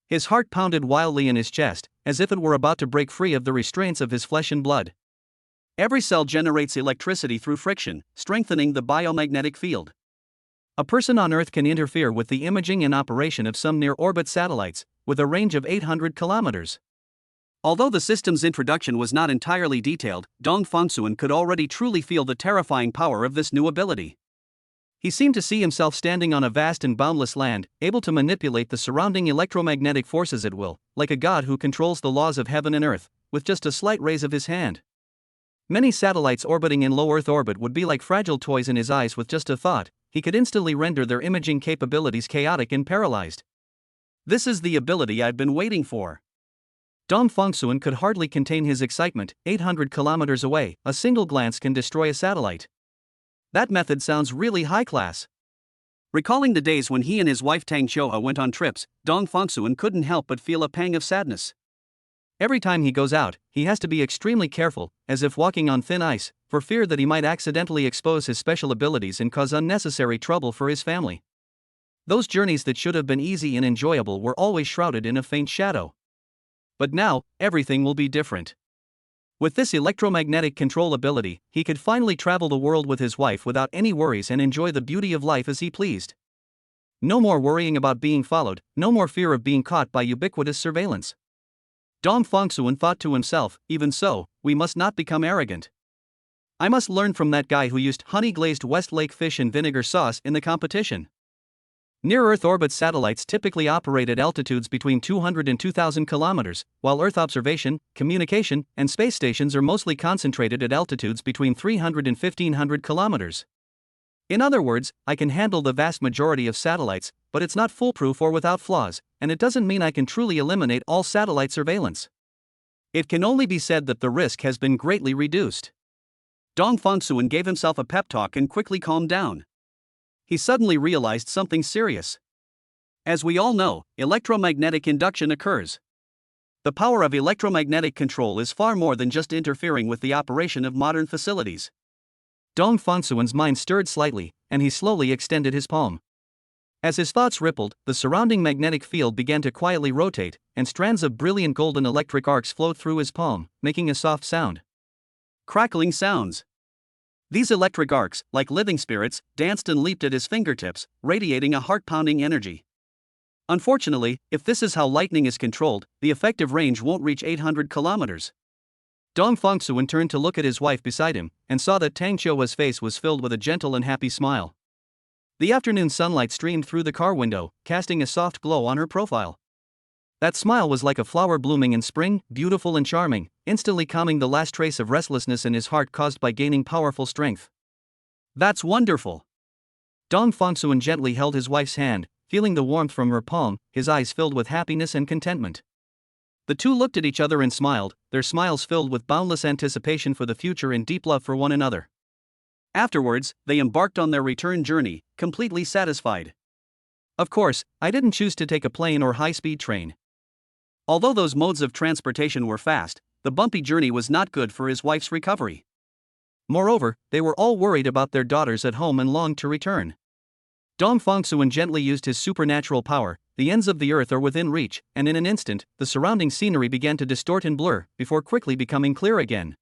His heart pounded wildly in his chest, as if it were about to break free of the restraints of his flesh and blood. Every cell generates electricity through friction, strengthening the biomagnetic field. A person on Earth can interfere with the imaging and operation of some near-orbit satellites, with a range of 800 kilometers. Although the system's introduction was not entirely detailed, Dong Fangsuan could already truly feel the terrifying power of this new ability. He seemed to see himself standing on a vast and boundless land, able to manipulate the surrounding electromagnetic forces at will, like a god who controls the laws of heaven and earth, with just a slight raise of his hand. Many satellites orbiting in low Earth orbit would be like fragile toys in his eyes. With just a thought, he could instantly render their imaging capabilities chaotic and paralyzed. This is the ability I've been waiting for. Dong Fangsuan could hardly contain his excitement. 800 kilometers away, a single glance can destroy a satellite. That method sounds really high class. Recalling the days when he and his wife Tang Qiuhe went on trips, Dong Fangsuan couldn't help but feel a pang of sadness. Every time he goes out, he has to be extremely careful, as if walking on thin ice, for fear that he might accidentally expose his special abilities and cause unnecessary trouble for his family. Those journeys that should have been easy and enjoyable were always shrouded in a faint shadow. But now, everything will be different. With this electromagnetic control ability, he could finally travel the world with his wife without any worries and enjoy the beauty of life as he pleased. No more worrying about being followed, no more fear of being caught by ubiquitous surveillance. Dong Fangsuan thought to himself, even so, we must not become arrogant. I must learn from that guy who used honey-glazed Westlake fish and vinegar sauce in the competition. Near-Earth orbit satellites typically operate at altitudes between 200 and 2,000 kilometers, while Earth observation, communication, and space stations are mostly concentrated at altitudes between 300 and 1,500 kilometers. In other words, I can handle the vast majority of satellites, but it's not foolproof or without flaws, and it doesn't mean I can truly eliminate all satellite surveillance. It can only be said that the risk has been greatly reduced. Dong Fangsuan gave himself a pep talk and quickly calmed down. He suddenly realized something serious. As we all know, electromagnetic induction occurs. The power of electromagnetic control is far more than just interfering with the operation of modern facilities. Dong Fangsuan's mind stirred slightly, and he slowly extended his palm. As his thoughts rippled, the surrounding magnetic field began to quietly rotate, and strands of brilliant golden electric arcs flowed through his palm, making a soft sound. Crackling sounds. These electric arcs, like living spirits, danced and leaped at his fingertips, radiating a heart-pounding energy. Unfortunately, if this is how lightning is controlled, the effective range won't reach 800 kilometers. Dong Fangsuan turned to look at his wife beside him, and saw that Tang Qiuhe's face was filled with a gentle and happy smile. The afternoon sunlight streamed through the car window, casting a soft glow on her profile. That smile was like a flower blooming in spring, beautiful and charming, instantly calming the last trace of restlessness in his heart caused by gaining powerful strength. That's wonderful. Dong Fangsuan gently held his wife's hand, feeling the warmth from her palm, his eyes filled with happiness and contentment. The two looked at each other and smiled, their smiles filled with boundless anticipation for the future and deep love for one another. Afterwards, they embarked on their return journey, completely satisfied. Of course, I didn't choose to take a plane or high-speed train. Although those modes of transportation were fast, the bumpy journey was not good for his wife's recovery. Moreover, they were all worried about their daughters at home and longed to return. Dong Fangsuan gently used his supernatural power. The ends of the earth are within reach, and in an instant, the surrounding scenery began to distort and blur, before quickly becoming clear again.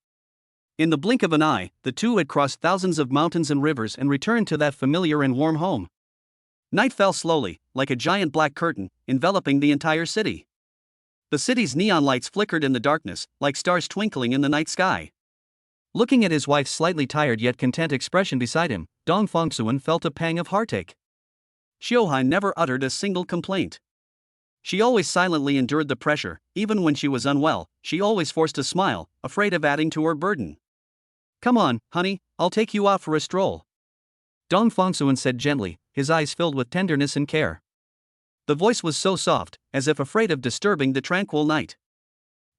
In the blink of an eye, the two had crossed thousands of mountains and rivers and returned to that familiar and warm home. Night fell slowly, like a giant black curtain, enveloping the entire city. The city's neon lights flickered in the darkness, like stars twinkling in the night sky. Looking at his wife's slightly tired yet content expression beside him, Dong Fongsuan felt a pang of heartache. Xiuhai never uttered a single complaint. She always silently endured the pressure, even when she was unwell. She always forced a smile, afraid of adding to her burden. "Come on, honey, I'll take you out for a stroll," Dong Fongsuan said gently, his eyes filled with tenderness and care. The voice was so soft, as if afraid of disturbing the tranquil night.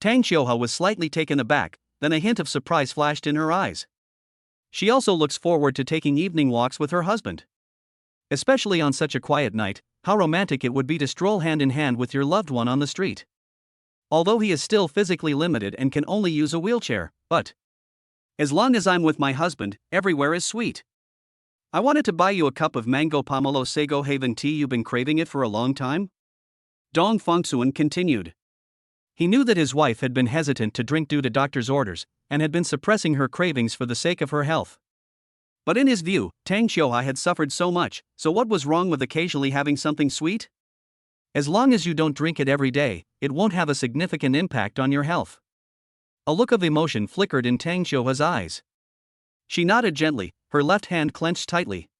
Tang Xiuhua was slightly taken aback, then a hint of surprise flashed in her eyes. She also looks forward to taking evening walks with her husband. Especially on such a quiet night, how romantic it would be to stroll hand in hand with your loved one on the street. Although he is still physically limited and can only use a wheelchair, but as long as I'm with my husband, everywhere is sweet. I wanted to buy you a cup of mango pomelo sago haven tea. You've been craving it for a long time? Dong Fongsuan continued. He knew that his wife had been hesitant to drink due to doctor's orders, and had been suppressing her cravings for the sake of her health. But in his view, Tang Xiuhua had suffered so much, so what was wrong with occasionally having something sweet? As long as you don't drink it every day, it won't have a significant impact on your health. A look of emotion flickered in Tang Xiuhua's eyes. She nodded gently, her left hand clenched tightly.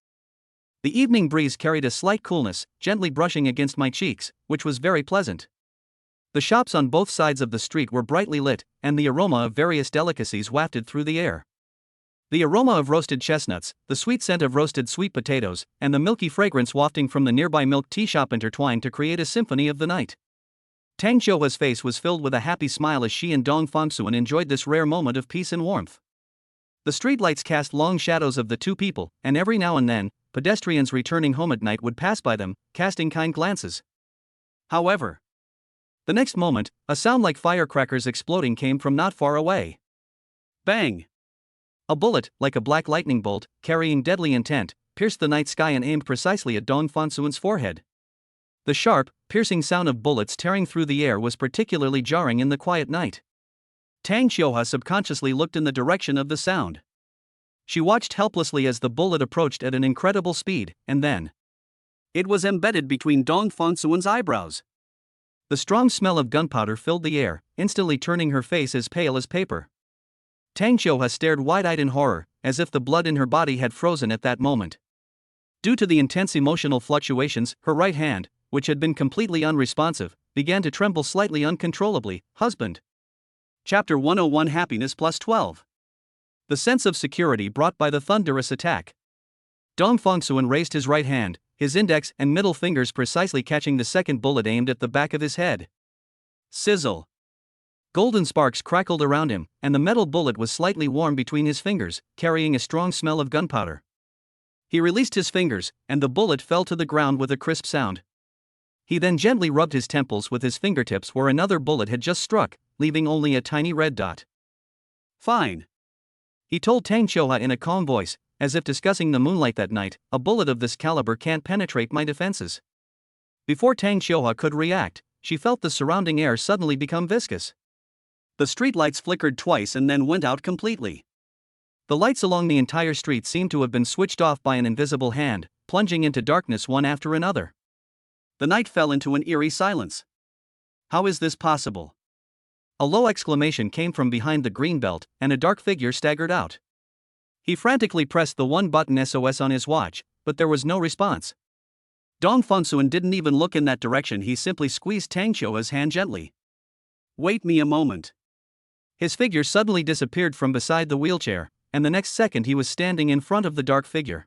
The evening breeze carried a slight coolness, gently brushing against my cheeks, which was very pleasant. The shops on both sides of the street were brightly lit, and the aroma of various delicacies wafted through the air. The aroma of roasted chestnuts, the sweet scent of roasted sweet potatoes, and the milky fragrance wafting from the nearby milk tea shop intertwined to create a symphony of the night. Tang Xiuhua's face was filled with a happy smile as she and Dong Fongsuan enjoyed this rare moment of peace and warmth. The streetlights cast long shadows of the two people, and every now and then, pedestrians returning home at night would pass by them, casting kind glances. However, the next moment, a sound like firecrackers exploding came from not far away. Bang! A bullet, like a black lightning bolt, carrying deadly intent, pierced the night sky and aimed precisely at Dong Fongsuan's forehead. The sharp, piercing sound of bullets tearing through the air was particularly jarring in the quiet night. Tang Xiuhua subconsciously looked in the direction of the sound. She watched helplessly as the bullet approached at an incredible speed, and then it was embedded between Dong Fongsuan's eyebrows. The strong smell of gunpowder filled the air, instantly turning her face as pale as paper. Tang Xiuhua stared wide-eyed in horror, as if the blood in her body had frozen at that moment. Due to the intense emotional fluctuations, her right hand, which had been completely unresponsive, began to tremble slightly uncontrollably. Husband. Chapter 101 Happiness Plus 12. The sense of security brought by the thunderous attack. Dong Fongsuan raised his right hand, his index and middle fingers precisely catching the second bullet aimed at the back of his head. Sizzle. Golden sparks crackled around him, and the metal bullet was slightly warm between his fingers, carrying a strong smell of gunpowder. He released his fingers, and the bullet fell to the ground with a crisp sound. He then gently rubbed his temples with his fingertips where another bullet had just struck, leaving only a tiny red dot. Fine, he told Tang Xiuhua in a calm voice, as if discussing the moonlight that night. A bullet of this caliber can't penetrate my defenses. Before Tang Xiuhua could react, she felt the surrounding air suddenly become viscous. The streetlights flickered twice and then went out completely. The lights along the entire street seemed to have been switched off by an invisible hand, plunging into darkness one after another. The night fell into an eerie silence. How is this possible? A low exclamation came from behind the green belt, and a dark figure staggered out. He frantically pressed the one-button SOS on his watch, but there was no response. Dong Fongsuan didn't even look in that direction. He simply squeezed Tang Xiuhua's hand gently. Wait me a moment. His figure suddenly disappeared from beside the wheelchair, and the next second he was standing in front of the dark figure.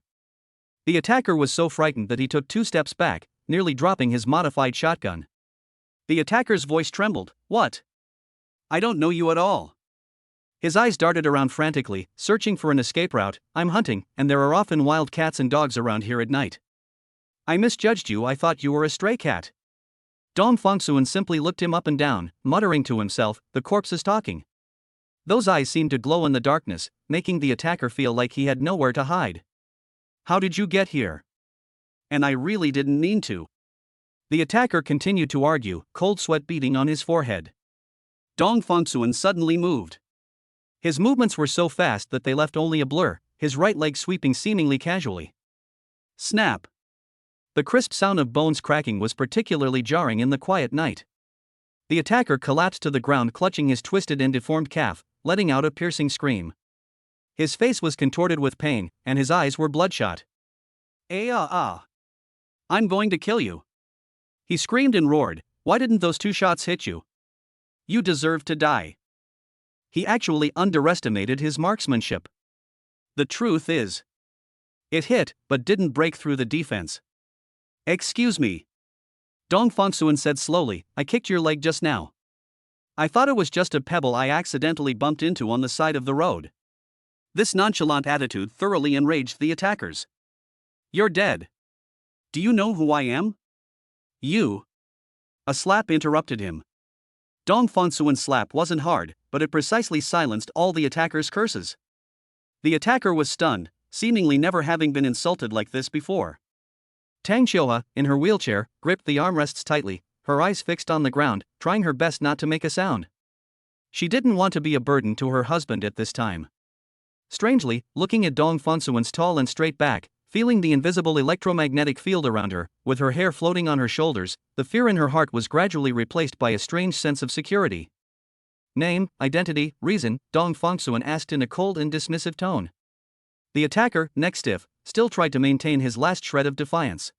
The attacker was so frightened that he took 2 steps back, nearly dropping his modified shotgun. The attacker's voice trembled. What? I don't know you at all. His eyes darted around frantically, searching for an escape route. I'm hunting, and there are often wild cats and dogs around here at night. I misjudged you. I thought you were a stray cat. Dong Fongsuan simply looked him up and down, muttering to himself, the corpse is talking. Those eyes seemed to glow in the darkness, making the attacker feel like he had nowhere to hide. How did you get here? And I really didn't mean to. The attacker continued to argue, cold sweat beading on his forehead. Dong Fongsuan suddenly moved. His movements were so fast that they left only a blur, his right leg sweeping seemingly casually. Snap! The crisp sound of bones cracking was particularly jarring in the quiet night. The attacker collapsed to the ground, clutching his twisted and deformed calf, letting out a piercing scream. His face was contorted with pain, and his eyes were bloodshot. I'm going to kill you. He screamed and roared, "Why didn't those 2 shots hit you? You deserve to die." He actually underestimated his marksmanship. The truth is, it hit, but didn't break through the defense. "Excuse me," Dong Fongsuan said slowly, "I kicked your leg just now. I thought it was just a pebble I accidentally bumped into on the side of the road." This nonchalant attitude thoroughly enraged the attackers. "You're dead. Do you know who I am?" "You." A slap interrupted him. Dong Fongsuan's slap wasn't hard, but it precisely silenced all the attackers' curses. The attacker was stunned, seemingly never having been insulted like this before. Tang Xiuha, in her wheelchair, gripped the armrests tightly, her eyes fixed on the ground, trying her best not to make a sound. She didn't want to be a burden to her husband at this time. Strangely, looking at Dong Fongsuan's tall and straight back, feeling the invisible electromagnetic field around her, with her hair floating on her shoulders, the fear in her heart was gradually replaced by a strange sense of security. "Name, identity, reason?" Dong Fongsuan asked in a cold and dismissive tone. The attacker, neck stiff, still tried to maintain his last shred of defiance.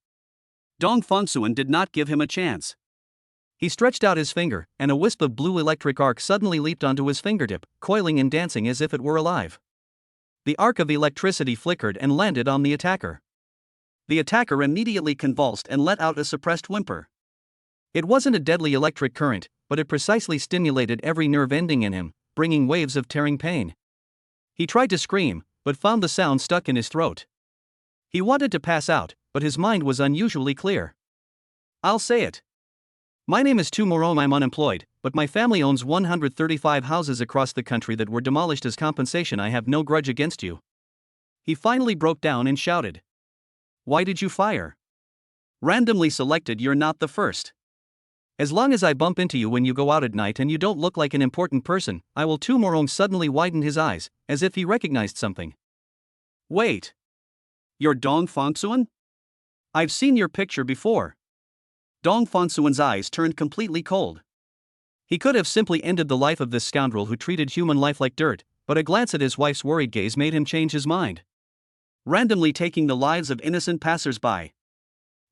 Dong Fongsuan did not give him a chance. He stretched out his finger, and a wisp of blue electric arc suddenly leaped onto his fingertip, coiling and dancing as if it were alive. The arc of electricity flickered and landed on the attacker. The attacker immediately convulsed and let out a suppressed whimper. It wasn't a deadly electric current, but it precisely stimulated every nerve ending in him, bringing waves of tearing pain. He tried to scream, but found the sound stuck in his throat. He wanted to pass out, but his mind was unusually clear. "I'll say it. My name is Tu Morome. I'm unemployed, but my family owns 135 houses across the country that were demolished as compensation. I have no grudge against you." He finally broke down and shouted. "Why did you fire? Randomly selected, you're not the first. As long as I bump into you when you go out at night and you don't look like an important person, I will." Tu Morome suddenly widened his eyes, as if he recognized something. "Wait. You're Dong Fongsuan? I've seen your picture before." Dong Fongsuan's eyes turned completely cold. He could have simply ended the life of this scoundrel who treated human life like dirt, but a glance at his wife's worried gaze made him change his mind. Randomly taking the lives of innocent passers-by.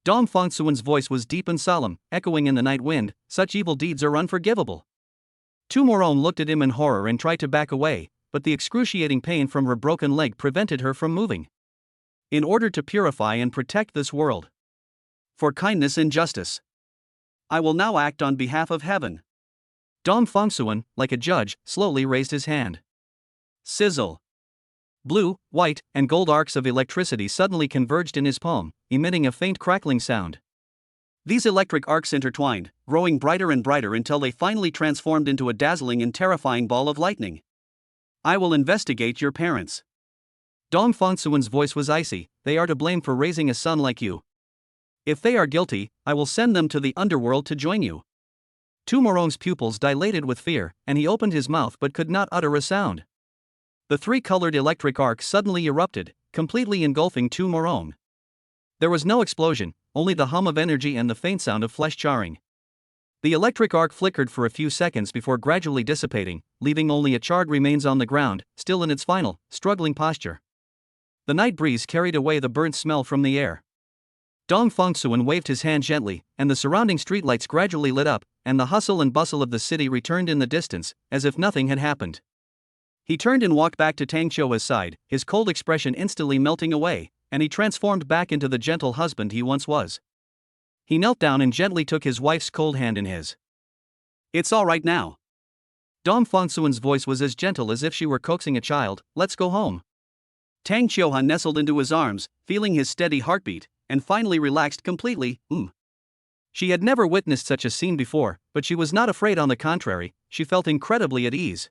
Dong Fongsuan's voice was deep and solemn, echoing in the night wind. "Such evil deeds are unforgivable." Tu Morome looked at him in horror and tried to back away, but the excruciating pain from her broken leg prevented her from moving. "In order to purify and protect this world. For kindness and justice. I will now act on behalf of heaven." Dong Fongsuan, like a judge, slowly raised his hand. Sizzle. Blue, white, and gold arcs of electricity suddenly converged in his palm, emitting a faint crackling sound. These electric arcs intertwined, growing brighter and brighter until they finally transformed into a dazzling and terrifying ball of lightning. "I will investigate your parents." Dong Fongsuan's voice was icy. "They are to blame for raising a son like you. If they are guilty, I will send them to the underworld to join you." Tu Morome's pupils dilated with fear, and he opened his mouth but could not utter a sound. The 3-colored electric arc suddenly erupted, completely engulfing Tu Morome. There was no explosion, only the hum of energy and the faint sound of flesh jarring. The electric arc flickered for a few seconds before gradually dissipating, leaving only a charred remains on the ground, still in its final, struggling posture. The night breeze carried away the burnt smell from the air. Dong Fongsuan waved his hand gently, and the surrounding streetlights gradually lit up, and the hustle and bustle of the city returned in the distance, as if nothing had happened. He turned and walked back to Tang Xiuha's side, his cold expression instantly melting away, and he transformed back into the gentle husband he once was. He knelt down and gently took his wife's cold hand in his. "It's all right now." Dong Fongsuan's voice was as gentle as if she were coaxing a child. "Let's go home." Tang Xiuha nestled into his arms, feeling his steady heartbeat, and finally relaxed completely. She had never witnessed such a scene before, but she was not afraid. On the contrary, she felt incredibly at ease.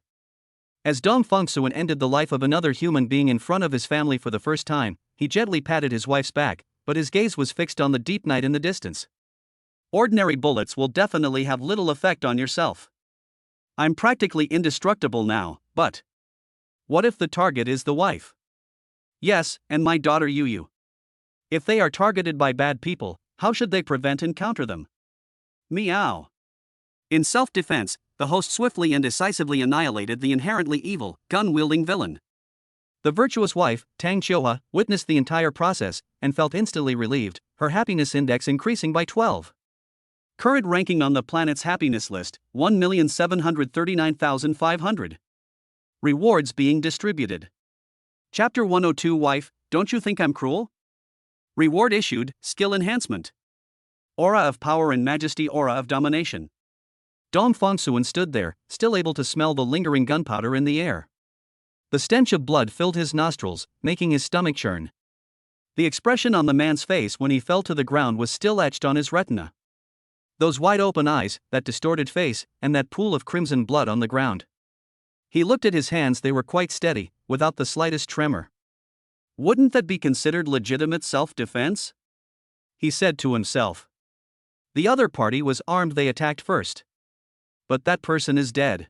As Dong Fongsuan ended the life of another human being in front of his family for the first time, he gently patted his wife's back, but his gaze was fixed on the deep night in the distance. "Ordinary bullets will definitely have little effect on yourself. I'm practically indestructible now, but what if the target is the wife? Yes, and my daughter Yu. If they are targeted by bad people, how should they prevent and counter them? Meow." In self-defense, the host swiftly and decisively annihilated the inherently evil, gun-wielding villain. The virtuous wife, Tang Xiuhua, witnessed the entire process and felt instantly relieved, her happiness index increasing by 12. Current ranking on the planet's happiness list, 1,739,500. Rewards being distributed. Chapter 102 Wife, don't you think I'm cruel? Reward issued, skill enhancement. Aura of power and majesty, aura of domination. Dong Fongsuan stood there, still able to smell the lingering gunpowder in the air. The stench of blood filled his nostrils, making his stomach churn. The expression on the man's face when he fell to the ground was still etched on his retina. Those wide-open eyes, that distorted face, and that pool of crimson blood on the ground. He looked at his hands, they were quite steady, without the slightest tremor. Wouldn't that be considered legitimate self-defense? He said to himself. The other party was armed, they attacked first. But that person is dead.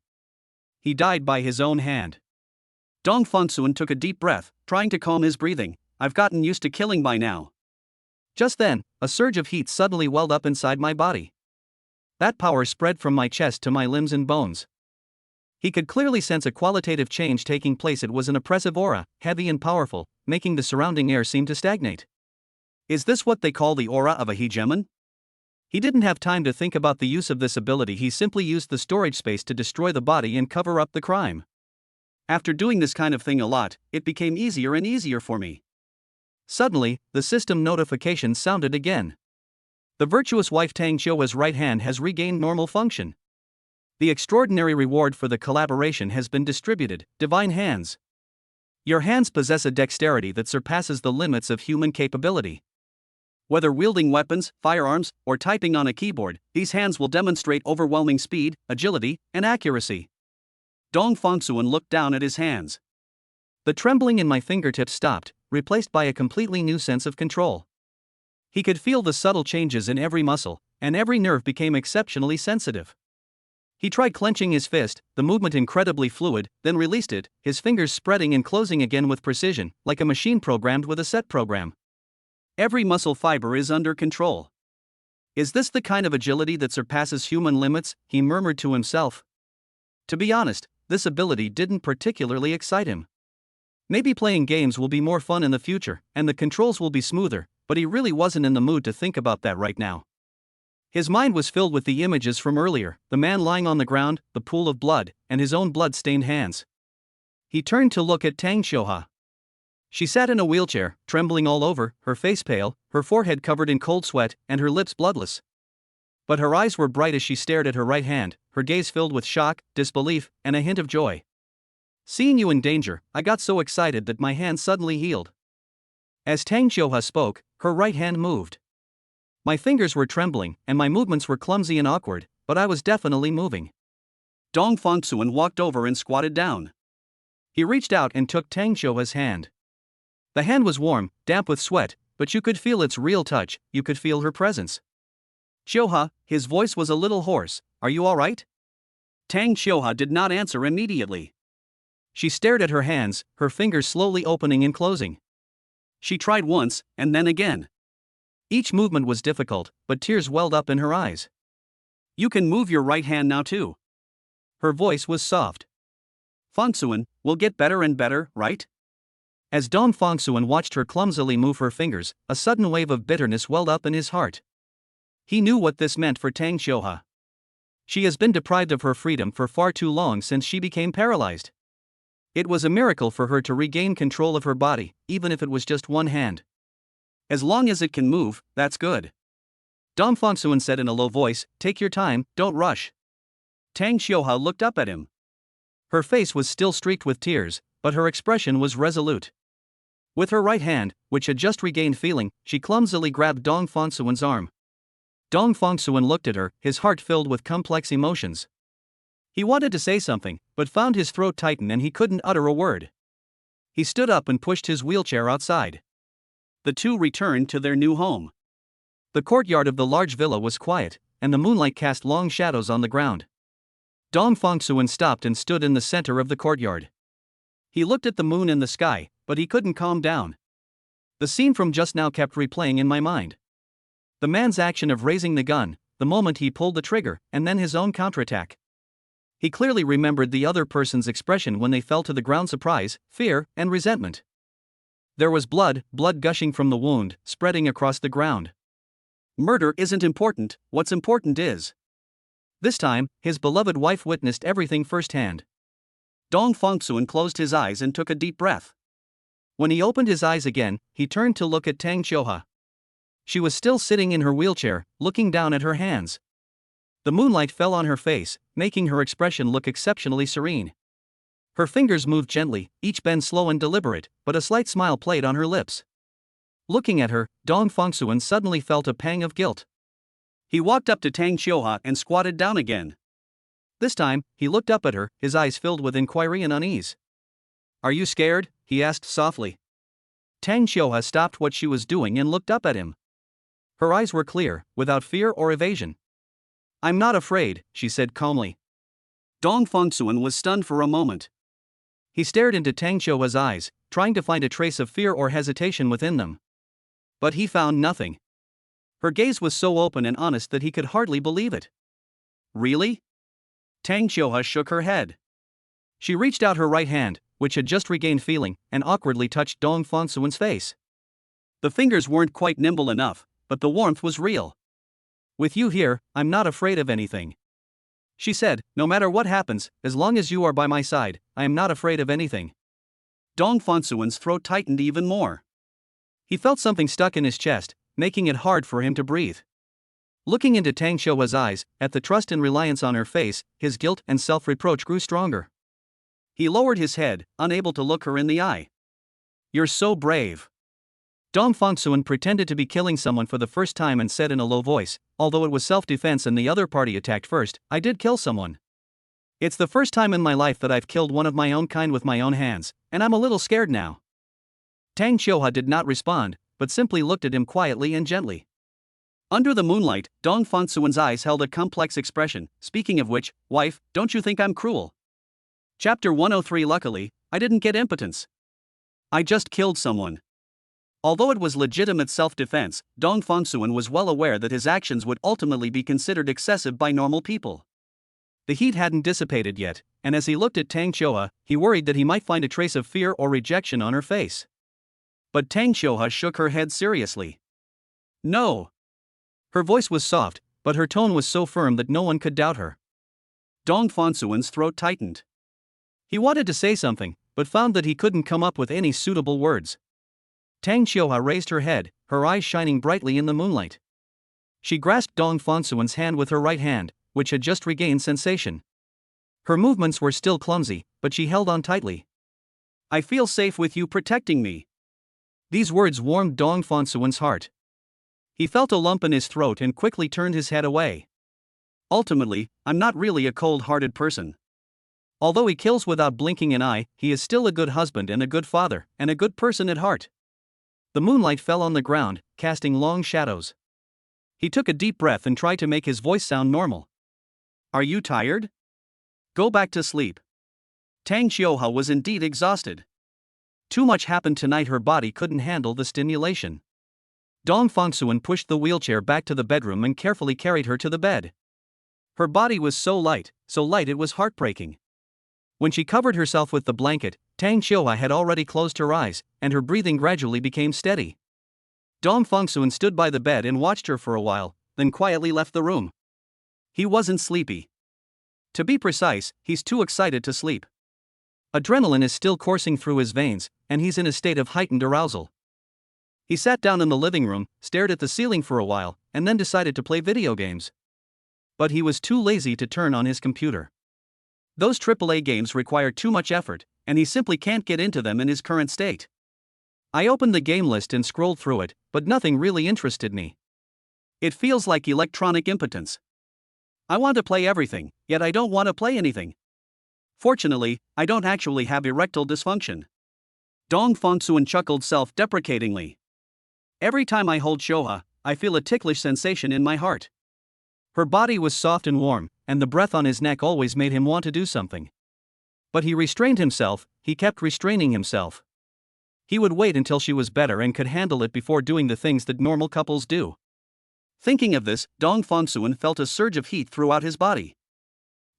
He died by his own hand. Dong Fongsuan took a deep breath, trying to calm his breathing. I've gotten used to killing by now. Just then, a surge of heat suddenly welled up inside my body. That power spread from my chest to my limbs and bones. He could clearly sense a qualitative change taking place. It was an oppressive aura, heavy and powerful, making the surrounding air seem to stagnate. Is this what they call the aura of a hegemon? He didn't have time to think about the use of this ability. He simply used the storage space to destroy the body and cover up the crime. After doing this kind of thing a lot, it became easier and easier for me. Suddenly, the system notification sounded again. The virtuous wife Tang Xiuhua's right hand has regained normal function. The extraordinary reward for the collaboration has been distributed, divine hands. Your hands possess a dexterity that surpasses the limits of human capability. Whether wielding weapons, firearms, or typing on a keyboard, these hands will demonstrate overwhelming speed, agility, and accuracy. Dong Fongsuan looked down at his hands. The trembling in my fingertips stopped, replaced by a completely new sense of control. He could feel the subtle changes in every muscle, and every nerve became exceptionally sensitive. He tried clenching his fist, the movement incredibly fluid, then released it, his fingers spreading and closing again with precision, like a machine programmed with a set program. Every muscle fiber is under control. Is this the kind of agility that surpasses human limits? He murmured to himself. To be honest, this ability didn't particularly excite him. Maybe playing games will be more fun in the future, and the controls will be smoother, but he really wasn't in the mood to think about that right now. His mind was filled with the images from earlier, the man lying on the ground, the pool of blood, and his own blood-stained hands. He turned to look at Tang Xiuhua. She sat in a wheelchair, trembling all over, her face pale, her forehead covered in cold sweat, and her lips bloodless. But her eyes were bright as she stared at her right hand, her gaze filled with shock, disbelief, and a hint of joy. Seeing you in danger, I got so excited that my hand suddenly healed. As Tang Xiuhua spoke, her right hand moved. My fingers were trembling, and my movements were clumsy and awkward, but I was definitely moving. Dong Fongsuan walked over and squatted down. He reached out and took Tang Xiuhua's hand. The hand was warm, damp with sweat, but you could feel its real touch, you could feel her presence. Xiuhua, his voice was a little hoarse, are you all right? Tang Xiuhua did not answer immediately. She stared at her hands, her fingers slowly opening and closing. She tried once, and then again. Each movement was difficult, but tears welled up in her eyes. You can move your right hand now too. Her voice was soft. Fongsuan, we'll get better and better, right? As Dong Fongsuan watched her clumsily move her fingers, a sudden wave of bitterness welled up in his heart. He knew what this meant for Tang Xiuhua. She has been deprived of her freedom for far too long since she became paralyzed. It was a miracle for her to regain control of her body, even if it was just one hand. As long as it can move, that's good. Dong Fongsuan said in a low voice, take your time, don't rush. Tang Xiuhua looked up at him. Her face was still streaked with tears, but her expression was resolute. With her right hand, which had just regained feeling, she clumsily grabbed Dong Fongsuan's arm. Dong Fongsuan looked at her, his heart filled with complex emotions. He wanted to say something, but found his throat tighten and he couldn't utter a word. He stood up and pushed his wheelchair outside. The two returned to their new home. The courtyard of the large villa was quiet, and the moonlight cast long shadows on the ground. Dong Fongsuan stopped and stood in the center of the courtyard. He looked at the moon and the sky, but he couldn't calm down. The scene from just now kept replaying in my mind. The man's action of raising the gun, the moment he pulled the trigger, and then his own counterattack. He clearly remembered the other person's expression when they fell to the ground: surprise, fear, and resentment. There was blood gushing from the wound, spreading across the ground. Murder isn't important, what's important is. This time, his beloved wife witnessed everything firsthand. Dong Fongsuan closed his eyes and took a deep breath. When he opened his eyes again, he turned to look at Tang Qiuhe. She was still sitting in her wheelchair, looking down at her hands. The moonlight fell on her face, making her expression look exceptionally serene. Her fingers moved gently, each bend slow and deliberate, but a slight smile played on her lips. Looking at her, Dong Fongsuan suddenly felt a pang of guilt. He walked up to Tang Qiuhe and squatted down again. This time, he looked up at her, his eyes filled with inquiry and unease. "Are you scared?" he asked softly. Tang Qiuhe stopped what she was doing and looked up at him. Her eyes were clear, without fear or evasion. "I'm not afraid," she said calmly. Dong Fongsuan was stunned for a moment. He stared into Tang Qiuhe's eyes, trying to find a trace of fear or hesitation within them. But he found nothing. Her gaze was so open and honest that he could hardly believe it. "Really?" Tang Qiuhe shook her head. She reached out her right hand, which had just regained feeling, and awkwardly touched Dong Fongsuan's face. The fingers weren't quite nimble enough, but the warmth was real. "With you here, I'm not afraid of anything," she said. "No matter what happens, as long as you are by my side, I am not afraid of anything." Dong Fongsuan's throat tightened even more. He felt something stuck in his chest, making it hard for him to breathe. Looking into Tang Qiuhe's eyes, at the trust and reliance on her face, his guilt and self-reproach grew stronger. He lowered his head, unable to look her in the eye. "You're so brave." Dong Fongsuan pretended to be killing someone for the first time and said in a low voice, although it was self-defense and the other party attacked first, "I did kill someone. It's the first time in my life that I've killed one of my own kind with my own hands, and I'm a little scared now." Tang Qiuhe did not respond, but simply looked at him quietly and gently. Under the moonlight, Dong Fongsuan's eyes held a complex expression. "Speaking of which, wife, don't you think I'm cruel?" Chapter 103. Luckily, I didn't get impotence. I just killed someone. Although it was legitimate self-defense, Dong Fongsuan was well aware that his actions would ultimately be considered excessive by normal people. The heat hadn't dissipated yet, and as he looked at Tang Qiuhe, he worried that he might find a trace of fear or rejection on her face. But Tang Qiuhe shook her head seriously. "No." Her voice was soft, but her tone was so firm that no one could doubt her. Dong Fongsuan's throat tightened. He wanted to say something, but found that he couldn't come up with any suitable words. Tang Qiuhe raised her head, her eyes shining brightly in the moonlight. She grasped Dong Fongsuan's hand with her right hand, which had just regained sensation. Her movements were still clumsy, but she held on tightly. "I feel safe with you protecting me." These words warmed Dong Fongsuan's heart. He felt a lump in his throat and quickly turned his head away. "Ultimately, I'm not really a cold-hearted person. Although he kills without blinking an eye, he is still a good husband and a good father, and a good person at heart." The moonlight fell on the ground, casting long shadows. He took a deep breath and tried to make his voice sound normal. "Are you tired? Go back to sleep." Tang Qiuhe was indeed exhausted. Too much happened tonight, her body couldn't handle the stimulation. Dong Fongsuan pushed the wheelchair back to the bedroom and carefully carried her to the bed. Her body was so light it was heartbreaking. When she covered herself with the blanket, Tang Qiuhe had already closed her eyes, and her breathing gradually became steady. Dong Fongsuan stood by the bed and watched her for a while, then quietly left the room. He wasn't sleepy. To be precise, he's too excited to sleep. Adrenaline is still coursing through his veins, and he's in a state of heightened arousal. He sat down in the living room, stared at the ceiling for a while, and then decided to play video games. But he was too lazy to turn on his computer. Those AAA games require too much effort, and he simply can't get into them in his current state. I opened the game list and scrolled through it, but nothing really interested me. It feels like electronic impotence. I want to play everything, yet I don't want to play anything. Fortunately, I don't actually have erectile dysfunction. Dong Fongsuan chuckled self-deprecatingly. "Every time I hold Qiuhe, I feel a ticklish sensation in my heart." Her body was soft and warm, and the breath on his neck always made him want to do something. But he restrained himself, he kept restraining himself. He would wait until she was better and could handle it before doing the things that normal couples do. Thinking of this, Dong Fongsuan felt a surge of heat throughout his body.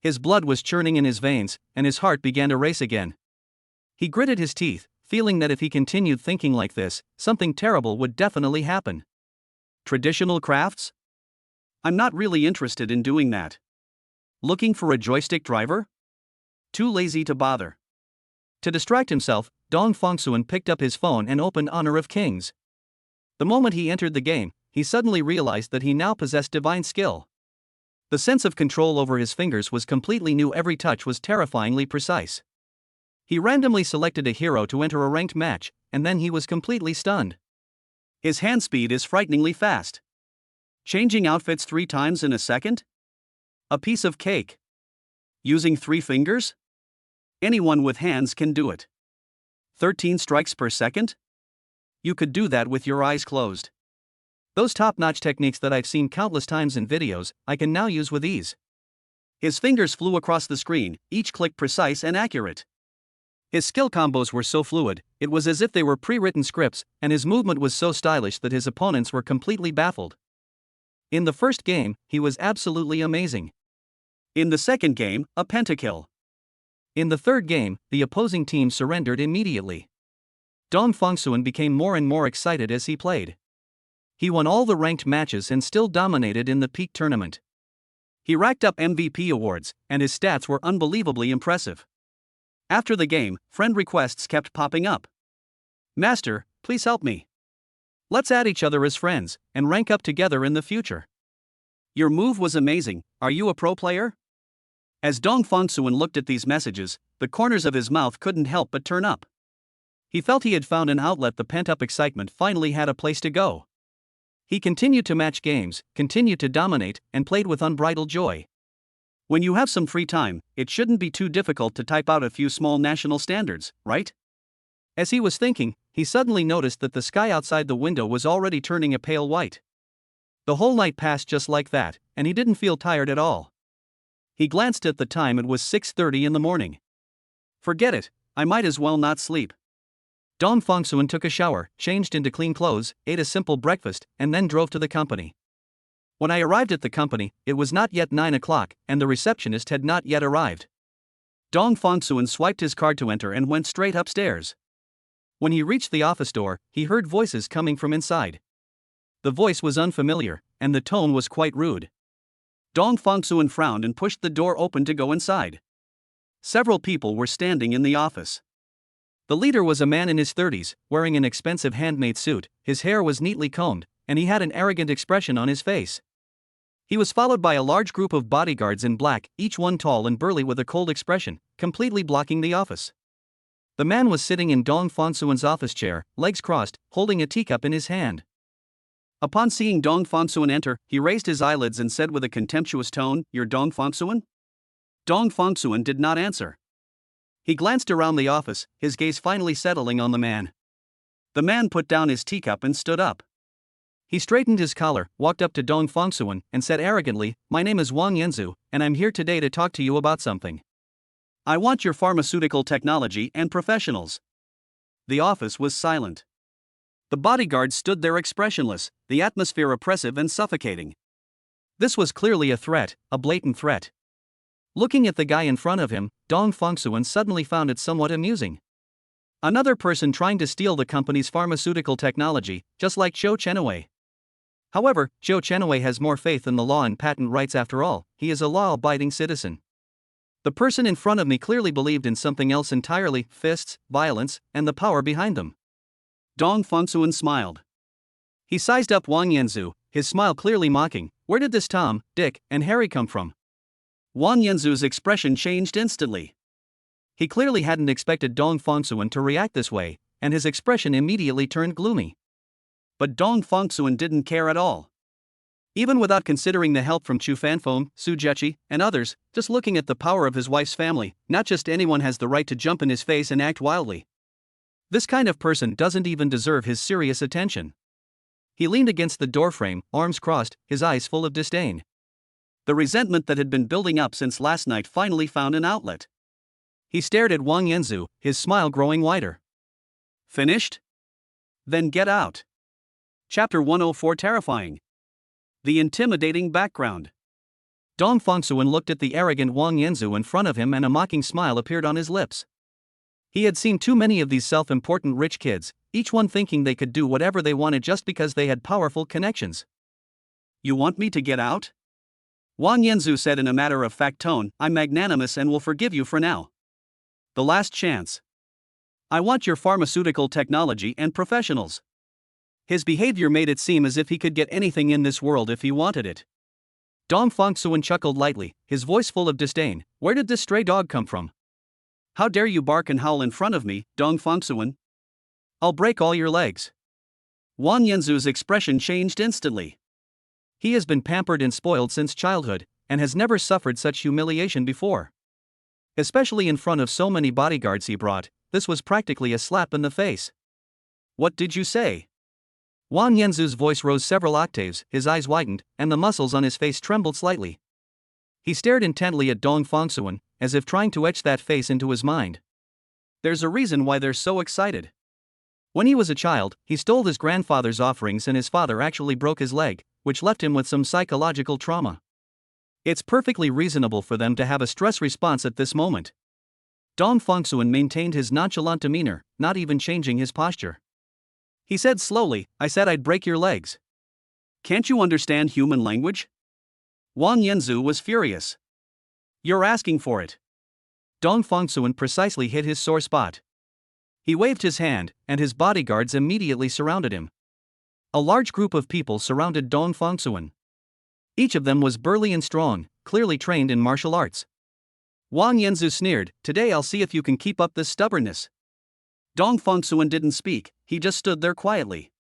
His blood was churning in his veins, and his heart began to race again. He gritted his teeth, feeling that if he continued thinking like this, something terrible would definitely happen. Traditional crafts? I'm not really interested in doing that. Looking for a joystick driver? Too lazy to bother. To distract himself, Dong Fongsuan picked up his phone and opened Honor of Kings. The moment he entered the game, he suddenly realized that he now possessed divine skill. The sense of control over his fingers was completely new, every touch was terrifyingly precise. He randomly selected a hero to enter a ranked match, and then he was completely stunned. His hand speed is frighteningly fast. Changing outfits 3 times in a second? A piece of cake. Using 3 fingers? Anyone with hands can do it. 13 strikes per second? You could do that with your eyes closed. Those top-notch techniques that I've seen countless times in videos, I can now use with ease. His fingers flew across the screen, each click precise and accurate. His skill combos were so fluid, it was as if they were pre-written scripts, and his movement was so stylish that his opponents were completely baffled. In the first game, he was absolutely amazing. In the second game, a pentakill. In the third game, the opposing team surrendered immediately. Dong Fongsuan became more and more excited as he played. He won all the ranked matches and still dominated in the peak tournament. He racked up MVP awards, and his stats were unbelievably impressive. After the game, friend requests kept popping up. Master, please help me. Let's add each other as friends, and rank up together in the future. Your move was amazing, are you a pro player? As Dong Fongsuan looked at these messages, the corners of his mouth couldn't help but turn up. He felt he had found an outlet, the pent-up excitement finally had a place to go. He continued to match games, continued to dominate, and played with unbridled joy. When you have some free time, it shouldn't be too difficult to type out a few small national standards, right? As he was thinking, he suddenly noticed that the sky outside the window was already turning a pale white. The whole night passed just like that, and he didn't feel tired at all. He glanced at the time, it was 6:30 in the morning. Forget it, I might as well not sleep. Dong Fongsuan took a shower, changed into clean clothes, ate a simple breakfast, and then drove to the company. When I arrived at the company, it was not yet 9 o'clock, and the receptionist had not yet arrived. Dong Fongsuan swiped his card to enter and went straight upstairs. When he reached the office door, he heard voices coming from inside. The voice was unfamiliar, and the tone was quite rude. Dong Fongsuan frowned and pushed the door open to go inside. Several people were standing in the office. The leader was a man in his 30s, wearing an expensive handmade suit, his hair was neatly combed, and he had an arrogant expression on his face. He was followed by a large group of bodyguards in black, each one tall and burly with a cold expression, completely blocking the office. The man was sitting in Dong Fongsuan's office chair, legs crossed, holding a teacup in his hand. Upon seeing Dong Fongsuan enter, he raised his eyelids and said with a contemptuous tone, "You're Dong Fongsuan?" Dong Fongsuan did not answer. He glanced around the office, his gaze finally settling on the man. The man put down his teacup and stood up. He straightened his collar, walked up to Dong Fongsuan, and said arrogantly, "My name is Wang Yanzu, and I'm here today to talk to you about something. I want your pharmaceutical technology and professionals." The office was silent. The bodyguards stood there expressionless, the atmosphere oppressive and suffocating. This was clearly a threat, a blatant threat. Looking at the guy in front of him, Dong Fongsuan suddenly found it somewhat amusing. Another person trying to steal the company's pharmaceutical technology, just like Zhou Chenwei. However, Zhou Chenwei has more faith in the law and patent rights after all, he is a law-abiding citizen. The person in front of me clearly believed in something else entirely, fists, violence, and the power behind them. Dong Fongsuan smiled. He sized up Wang Yanzu, his smile clearly mocking. Where did this Tom, Dick, and Harry come from? Wang Yanzu's expression changed instantly. He clearly hadn't expected Dong Fongsuan to react this way, and his expression immediately turned gloomy. But Dong Fongsuan didn't care at all. Even without considering the help from Chu Fanfeng, Su Jechi, and others, just looking at the power of his wife's family, not just anyone has the right to jump in his face and act wildly. This kind of person doesn't even deserve his serious attention. He leaned against the doorframe, arms crossed, his eyes full of disdain. The resentment that had been building up since last night finally found an outlet. He stared at Wang Yanzu, his smile growing wider. Finished? Then get out. Chapter 104 Terrifying. The intimidating background. Dong Fongsuan looked at the arrogant Wang Yanzu in front of him and a mocking smile appeared on his lips. He had seen too many of these self-important rich kids, each one thinking they could do whatever they wanted just because they had powerful connections. You want me to get out? Wang Yanzu said in a matter-of-fact tone, I'm magnanimous and will forgive you for now. The last chance. I want your pharmaceutical technology and professionals. His behavior made it seem as if he could get anything in this world if he wanted it. Dong Fongsuan chuckled lightly, his voice full of disdain. Where did this stray dog come from? How dare you bark and howl in front of me, Dong Fongsuan? I'll break all your legs. Wang Yanzu's expression changed instantly. He has been pampered and spoiled since childhood, and has never suffered such humiliation before. Especially in front of so many bodyguards he brought, this was practically a slap in the face. What did you say? Wang Yanzu's voice rose several octaves, his eyes widened, and the muscles on his face trembled slightly. He stared intently at Dong Fongsuan, as if trying to etch that face into his mind. There's a reason why they're so excited. When he was a child, he stole his grandfather's offerings and his father actually broke his leg, which left him with some psychological trauma. It's perfectly reasonable for them to have a stress response at this moment. Dong Fongsuan maintained his nonchalant demeanor, not even changing his posture. He said slowly, I said I'd break your legs. Can't you understand human language? Wang Yanzu was furious. You're asking for it. Dong Fongsuan precisely hit his sore spot. He waved his hand, and his bodyguards immediately surrounded him. A large group of people surrounded Dong Fongsuan. Each of them was burly and strong, clearly trained in martial arts. Wang Yanzu sneered, today I'll see if you can keep up this stubbornness. Dong Fongsuan didn't speak, he just stood there quietly.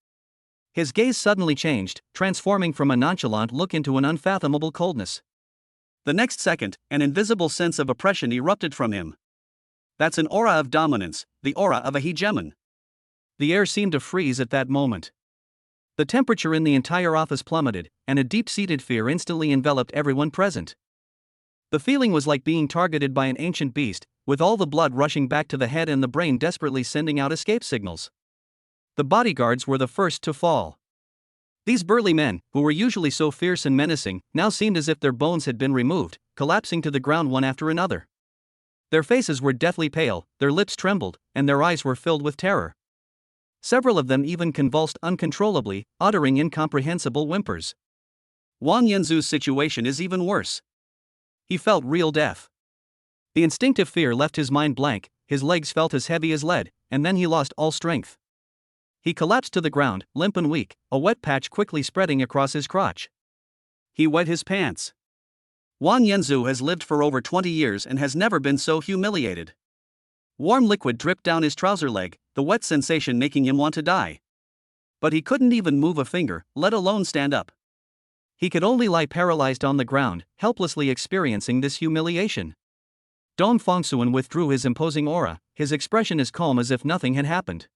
His gaze suddenly changed, transforming from a nonchalant look into an unfathomable coldness. The next second, an invisible sense of oppression erupted from him. That's an aura of dominance, the aura of a hegemon. The air seemed to freeze at that moment. The temperature in the entire office plummeted, and a deep-seated fear instantly enveloped everyone present. The feeling was like being targeted by an ancient beast, with all the blood rushing back to the head and the brain desperately sending out escape signals. The bodyguards were the first to fall. These burly men, who were usually so fierce and menacing, now seemed as if their bones had been removed, collapsing to the ground one after another. Their faces were deathly pale, their lips trembled, and their eyes were filled with terror. Several of them even convulsed uncontrollably, uttering incomprehensible whimpers. Wang Yanzu's situation is even worse. He felt real death. The instinctive fear left his mind blank, his legs felt as heavy as lead, and then he lost all strength. He collapsed to the ground, limp and weak, a wet patch quickly spreading across his crotch. He wet his pants. Wang Yanzu has lived for over 20 years and has never been so humiliated. Warm liquid dripped down his trouser leg, the wet sensation making him want to die. But he couldn't even move a finger, let alone stand up. He could only lie paralyzed on the ground, helplessly experiencing this humiliation. Dong Fongsuan withdrew his imposing aura, his expression as calm as if nothing had happened.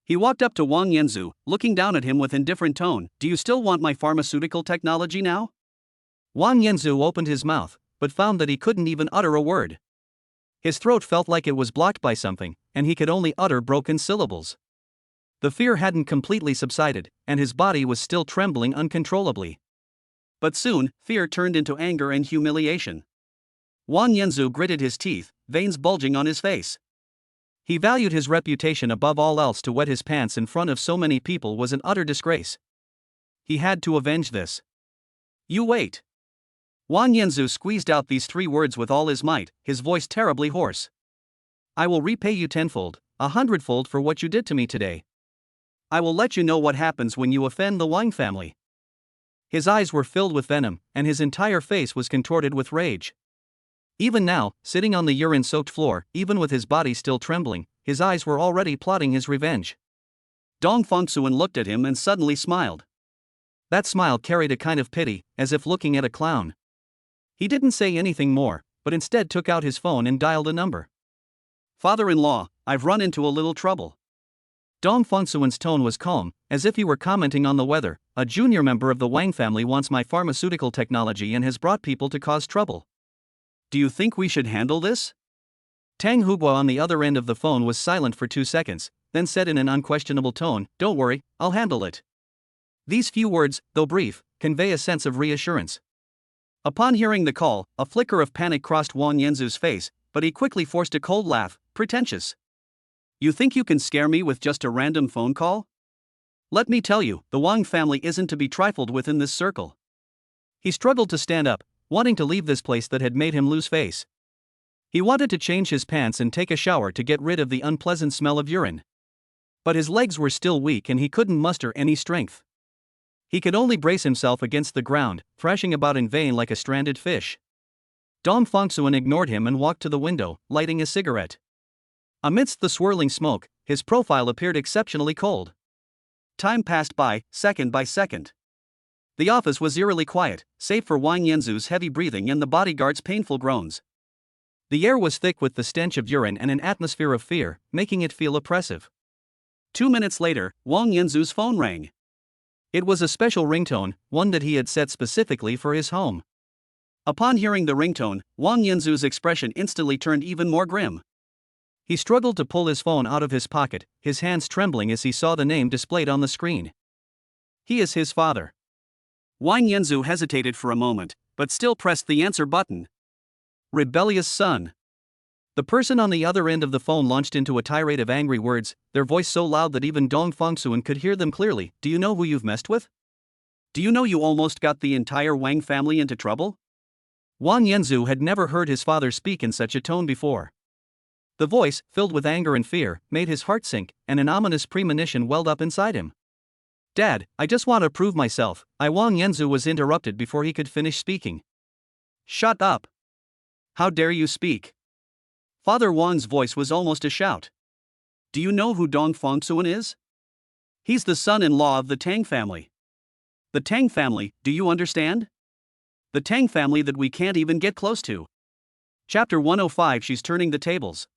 He walked up to Wang Yanzu, looking down at him with indifferent tone. Do you still want my pharmaceutical technology now? Wang Yanzu opened his mouth, but found that he couldn't even utter a word. His throat felt like it was blocked by something, and he could only utter broken syllables. The fear hadn't completely subsided, and his body was still trembling uncontrollably. But soon, fear turned into anger and humiliation. Wang Yanzu gritted his teeth, veins bulging on his face. He valued his reputation above all else. To wet his pants in front of so many people was an utter disgrace. He had to avenge this. You wait. Wang Yanzu squeezed out these 3 words with all his might, his voice terribly hoarse. I will repay you tenfold, 100-fold for what you did to me today. I will let you know what happens when you offend the Wang family. His eyes were filled with venom, and his entire face was contorted with rage. Even now, sitting on the urine-soaked floor, even with his body still trembling, his eyes were already plotting his revenge. Dong Fongsuan looked at him and suddenly smiled. That smile carried a kind of pity, as if looking at a clown. He didn't say anything more, but instead took out his phone and dialed a number. Father-in-law, I've run into a little trouble. Dong Fongsuan's tone was calm, as if he were commenting on the weather. A junior member of the Wang family wants my pharmaceutical technology and has brought people to cause trouble. Do you think we should handle this? Tang Hugua on the other end of the phone was silent for 2 seconds, then said in an unquestionable tone, Don't worry, I'll handle it. These few words, though brief, convey a sense of reassurance. Upon hearing the call, a flicker of panic crossed Wang Yanzu's face, but he quickly forced a cold laugh, pretentious. You think you can scare me with just a random phone call? Let me tell you, the Wang family isn't to be trifled with in this circle. He struggled to stand up, wanting to leave this place that had made him lose face. He wanted to change his pants and take a shower to get rid of the unpleasant smell of urine. But his legs were still weak and he couldn't muster any strength. He could only brace himself against the ground, thrashing about in vain like a stranded fish. Dong Fongsuan ignored him and walked to the window, lighting a cigarette. Amidst the swirling smoke, his profile appeared exceptionally cold. Time passed by, second by second. The office was eerily quiet, save for Wang Yanzu's heavy breathing and the bodyguard's painful groans. The air was thick with the stench of urine and an atmosphere of fear, making it feel oppressive. 2 minutes later, Wang Yanzu's phone rang. It was a special ringtone, one that he had set specifically for his home. Upon hearing the ringtone, Wang Yanzu's expression instantly turned even more grim. He struggled to pull his phone out of his pocket, his hands trembling as he saw the name displayed on the screen. He is his father. Wang Yanzu hesitated for a moment, but still pressed the answer button. Rebellious son. The person on the other end of the phone launched into a tirade of angry words, their voice so loud that even Dong Fongsuan could hear them clearly. Do you know who you've messed with? Do you know you almost got the entire Wang family into trouble? Wang Yanzu had never heard his father speak in such a tone before. The voice, filled with anger and fear, made his heart sink, and an ominous premonition welled up inside him. Dad, I just want to prove myself. Wang Yanzu was interrupted before he could finish speaking. Shut up. How dare you speak? Father Wang's voice was almost a shout. Do you know who Dong Fongsuan is? He's the son-in-law of the Tang family. The Tang family, do you understand? The Tang family that we can't even get close to. Chapter 105. She's turning the tables.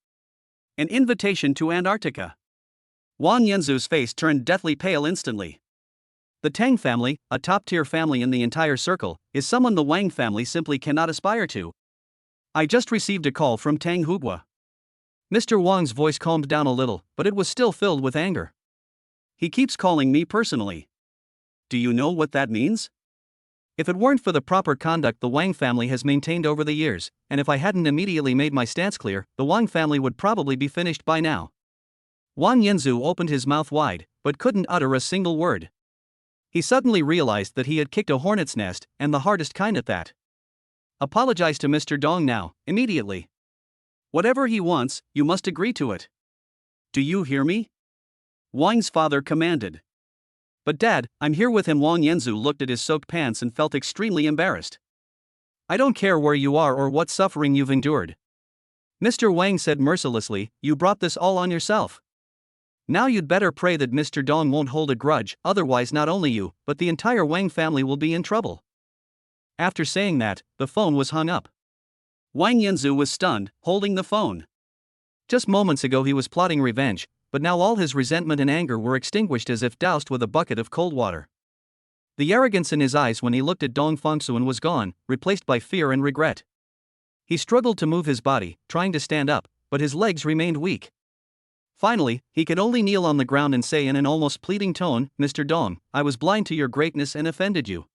An invitation to Antarctica. Wang Yanzu's face turned deathly pale instantly. The Tang family, a top-tier family in the entire circle, is someone the Wang family simply cannot aspire to. I just received a call from Tang Hugua. Mr. Wang's voice calmed down a little, but it was still filled with anger. He keeps calling me personally. Do you know what that means? If it weren't for the proper conduct the Wang family has maintained over the years, and if I hadn't immediately made my stance clear, the Wang family would probably be finished by now. Wang Yanzu opened his mouth wide, but couldn't utter a single word. He suddenly realized that he had kicked a hornet's nest, and the hardest kind at that. Apologize to Mr. Dong now, immediately. Whatever he wants, you must agree to it. Do you hear me? Wang's father commanded. But Dad, I'm here with him. Wang Yanzu looked at his soaked pants and felt extremely embarrassed. I don't care where you are or what suffering you've endured. Mr. Wang said mercilessly, you brought this all on yourself. Now you'd better pray that Mr. Dong won't hold a grudge, otherwise not only you, but the entire Wang family will be in trouble. After saying that, the phone was hung up. Wang Yanzu was stunned, holding the phone. Just moments ago he was plotting revenge, but now all his resentment and anger were extinguished as if doused with a bucket of cold water. The arrogance in his eyes when he looked at Dong Fongsuan was gone, replaced by fear and regret. He struggled to move his body, trying to stand up, but his legs remained weak. Finally, he could only kneel on the ground and say in an almost pleading tone, Mr. Dong, I was blind to your greatness and offended you.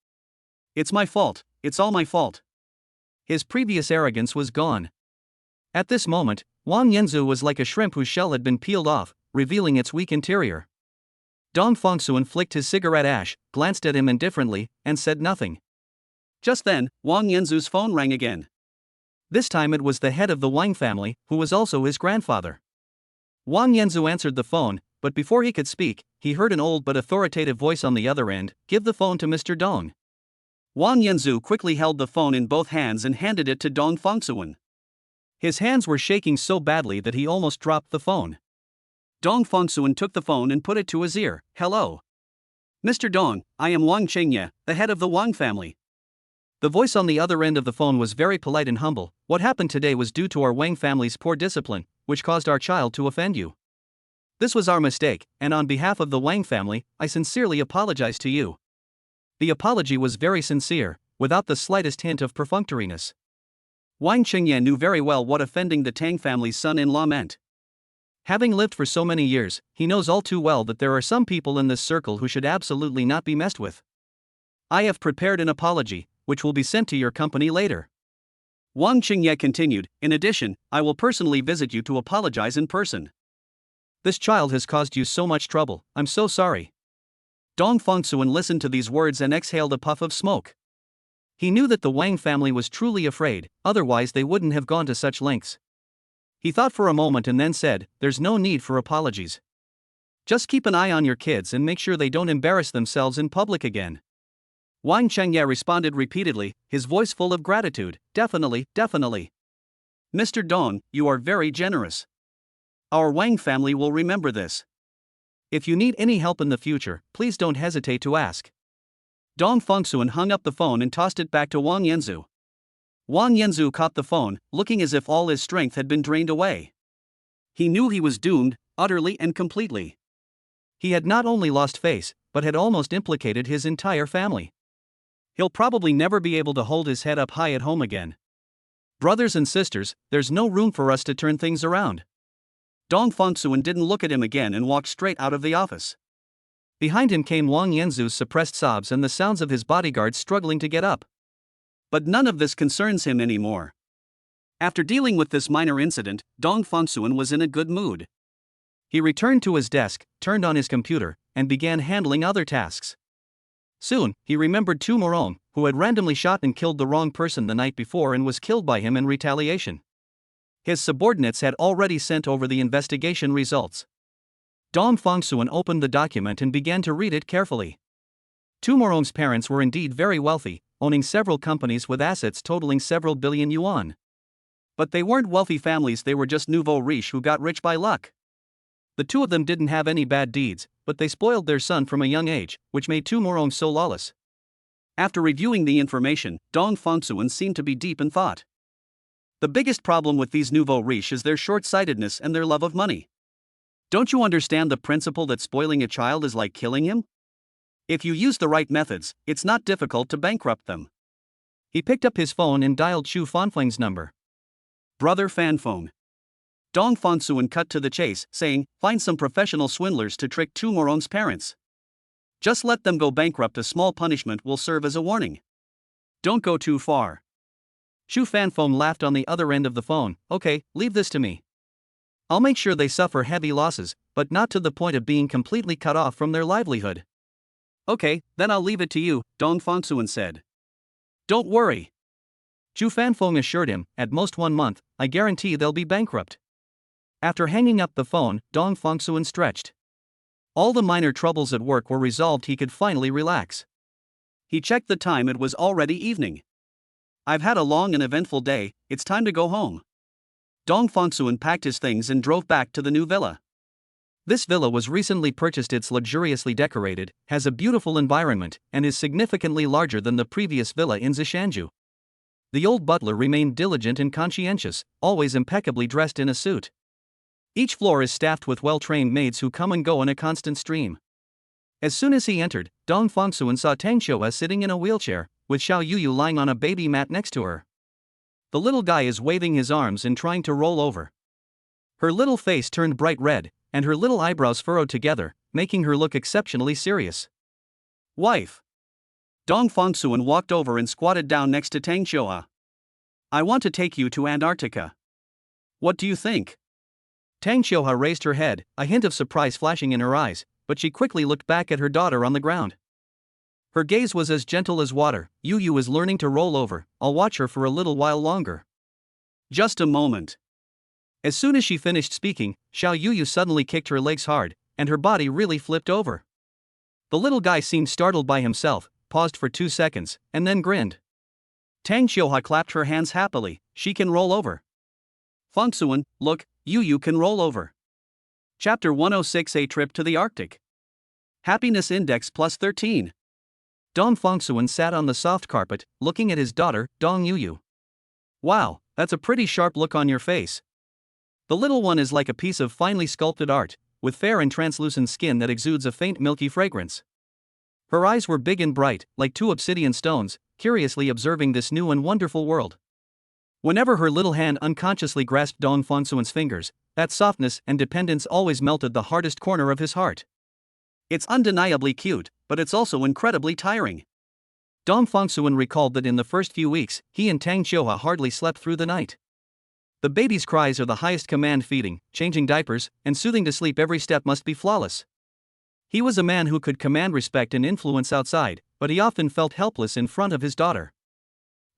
It's my fault, it's all my fault. His previous arrogance was gone. At this moment, Wang Yanzu was like a shrimp whose shell had been peeled off, revealing its weak interior. Dong Fongsuan flicked his cigarette ash, glanced at him indifferently, and said nothing. Just then, Wang Yanzu's phone rang again. This time it was the head of the Wang family, who was also his grandfather. Wang Yanzu answered the phone, but before he could speak, he heard an old but authoritative voice on the other end, give the phone to Mr. Dong. Wang Yanzu quickly held the phone in both hands and handed it to Dong Fongsuan. His hands were shaking so badly that he almost dropped the phone. Dong Fongsuan took the phone and put it to his ear. Hello. Mr. Dong, I am Wang Qingye, the head of the Wang family. The voice on the other end of the phone was very polite and humble. What happened today was due to our Wang family's poor discipline, which caused our child to offend you. This was our mistake, and on behalf of the Wang family, I sincerely apologize to you. The apology was very sincere, without the slightest hint of perfunctoriness. Wang Qingye knew very well what offending the Tang family's son-in-law meant. Having lived for so many years, he knows all too well that there are some people in this circle who should absolutely not be messed with. I have prepared an apology, which will be sent to your company later. Wang Qingye continued, in addition, I will personally visit you to apologize in person. This child has caused you so much trouble, I'm so sorry. Dong Fengsuan listened to these words and exhaled a puff of smoke. He knew that the Wang family was truly afraid, otherwise they wouldn't have gone to such lengths. He thought for a moment and then said, there's no need for apologies. Just keep an eye on your kids and make sure they don't embarrass themselves in public again. Wang Chengye responded repeatedly, his voice full of gratitude, definitely, definitely. Mr. Dong, you are very generous. Our Wang family will remember this. If you need any help in the future, please don't hesitate to ask. Dong Fengsuan hung up the phone and tossed it back to Wang Yanzu. Wang Yanzu caught the phone, looking as if all his strength had been drained away. He knew he was doomed, utterly and completely. He had not only lost face, but had almost implicated his entire family. He'll probably never be able to hold his head up high at home again. Brothers and sisters, there's no room for us to turn things around. Dong Fengsuan didn't look at him again and walked straight out of the office. Behind him came Wang Yanzu's suppressed sobs and the sounds of his bodyguards struggling to get up. But none of this concerns him anymore. After dealing with this minor incident, Dong Fengsuan was in a good mood. He returned to his desk, turned on his computer, and began handling other tasks. Soon, he remembered Tu Morong, who had randomly shot and killed the wrong person the night before and was killed by him in retaliation. His subordinates had already sent over the investigation results. Dong Fengsuan opened the document and began to read it carefully. Tu Morong's parents were indeed very wealthy, owning several companies with assets totaling several billion yuan. But they weren't wealthy families, they were just nouveau riche who got rich by luck. The two of them didn't have any bad deeds, but they spoiled their son from a young age, which made Tu Morong so lawless. After reviewing the information, Dong Fengsuan seemed to be deep in thought. The biggest problem with these nouveau riche is their short-sightedness and their love of money. Don't you understand the principle that spoiling a child is like killing him? If you use the right methods, it's not difficult to bankrupt them. He picked up his phone and dialed Chu Fanfeng's number. Brother Fanfeng. Dong Fengsuan cut to the chase, saying, find some professional swindlers to trick Tu Morong's parents. Just let them go bankrupt, a small punishment will serve as a warning. Don't go too far. Chu Fanfeng laughed on the other end of the phone, okay, leave this to me. I'll make sure they suffer heavy losses, but not to the point of being completely cut off from their livelihood. Okay, then I'll leave it to you, Dong Fengsuan said. Don't worry. Chu Fanfeng assured him, at most 1 month, I guarantee they'll be bankrupt. After hanging up the phone, Dong Fengsuan stretched. All the minor troubles at work were resolved, he could finally relax. He checked the time, it was already evening. I've had a long and eventful day, it's time to go home. Dong Fengsuan packed his things and drove back to the new villa. This villa was recently purchased, it's luxuriously decorated, has a beautiful environment, and is significantly larger than the previous villa in Zishanju. The old butler remained diligent and conscientious, always impeccably dressed in a suit. Each floor is staffed with well-trained maids who come and go in a constant stream. As soon as he entered, Dong Fengsuan saw Tang Xiuhua sitting in a wheelchair, with Xiao Yuyu lying on a baby mat next to her. The little guy is waving his arms and trying to roll over. Her little face turned bright red, and her little eyebrows furrowed together, making her look exceptionally serious. Wife. Dong Fengsuan walked over and squatted down next to Tang Xiuhua. I want to take you to Antarctica. What do you think? Tang Xiuhua raised her head, a hint of surprise flashing in her eyes, but she quickly looked back at her daughter on the ground. Her gaze was as gentle as water. Yu is learning to roll over, I'll watch her for a little while longer. Just a moment. As soon as she finished speaking, Xiao Yuyu suddenly kicked her legs hard, and her body really flipped over. The little guy seemed startled by himself, paused for 2 seconds, and then grinned. Tang Xiuhua clapped her hands happily, she can roll over. Fengsuan, look, Yu can roll over. Chapter 106, A Trip to the Arctic. Happiness Index plus 13. Dong Fengsuan sat on the soft carpet, looking at his daughter, Dong Yuyu. Wow, that's a pretty sharp look on your face. The little one is like a piece of finely sculpted art, with fair and translucent skin that exudes a faint milky fragrance. Her eyes were big and bright, like 2 obsidian stones, curiously observing this new and wonderful world. Whenever her little hand unconsciously grasped Dong Fengsuan's fingers, that softness and dependence always melted the hardest corner of his heart. It's undeniably cute, but it's also incredibly tiring. Dong Fongsuan recalled that in the first few weeks, he and Tang Qiuhua hardly slept through the night. The baby's cries are the highest command, feeding, changing diapers, and soothing to sleep. Every step must be flawless. He was a man who could command respect and influence outside, but he often felt helpless in front of his daughter.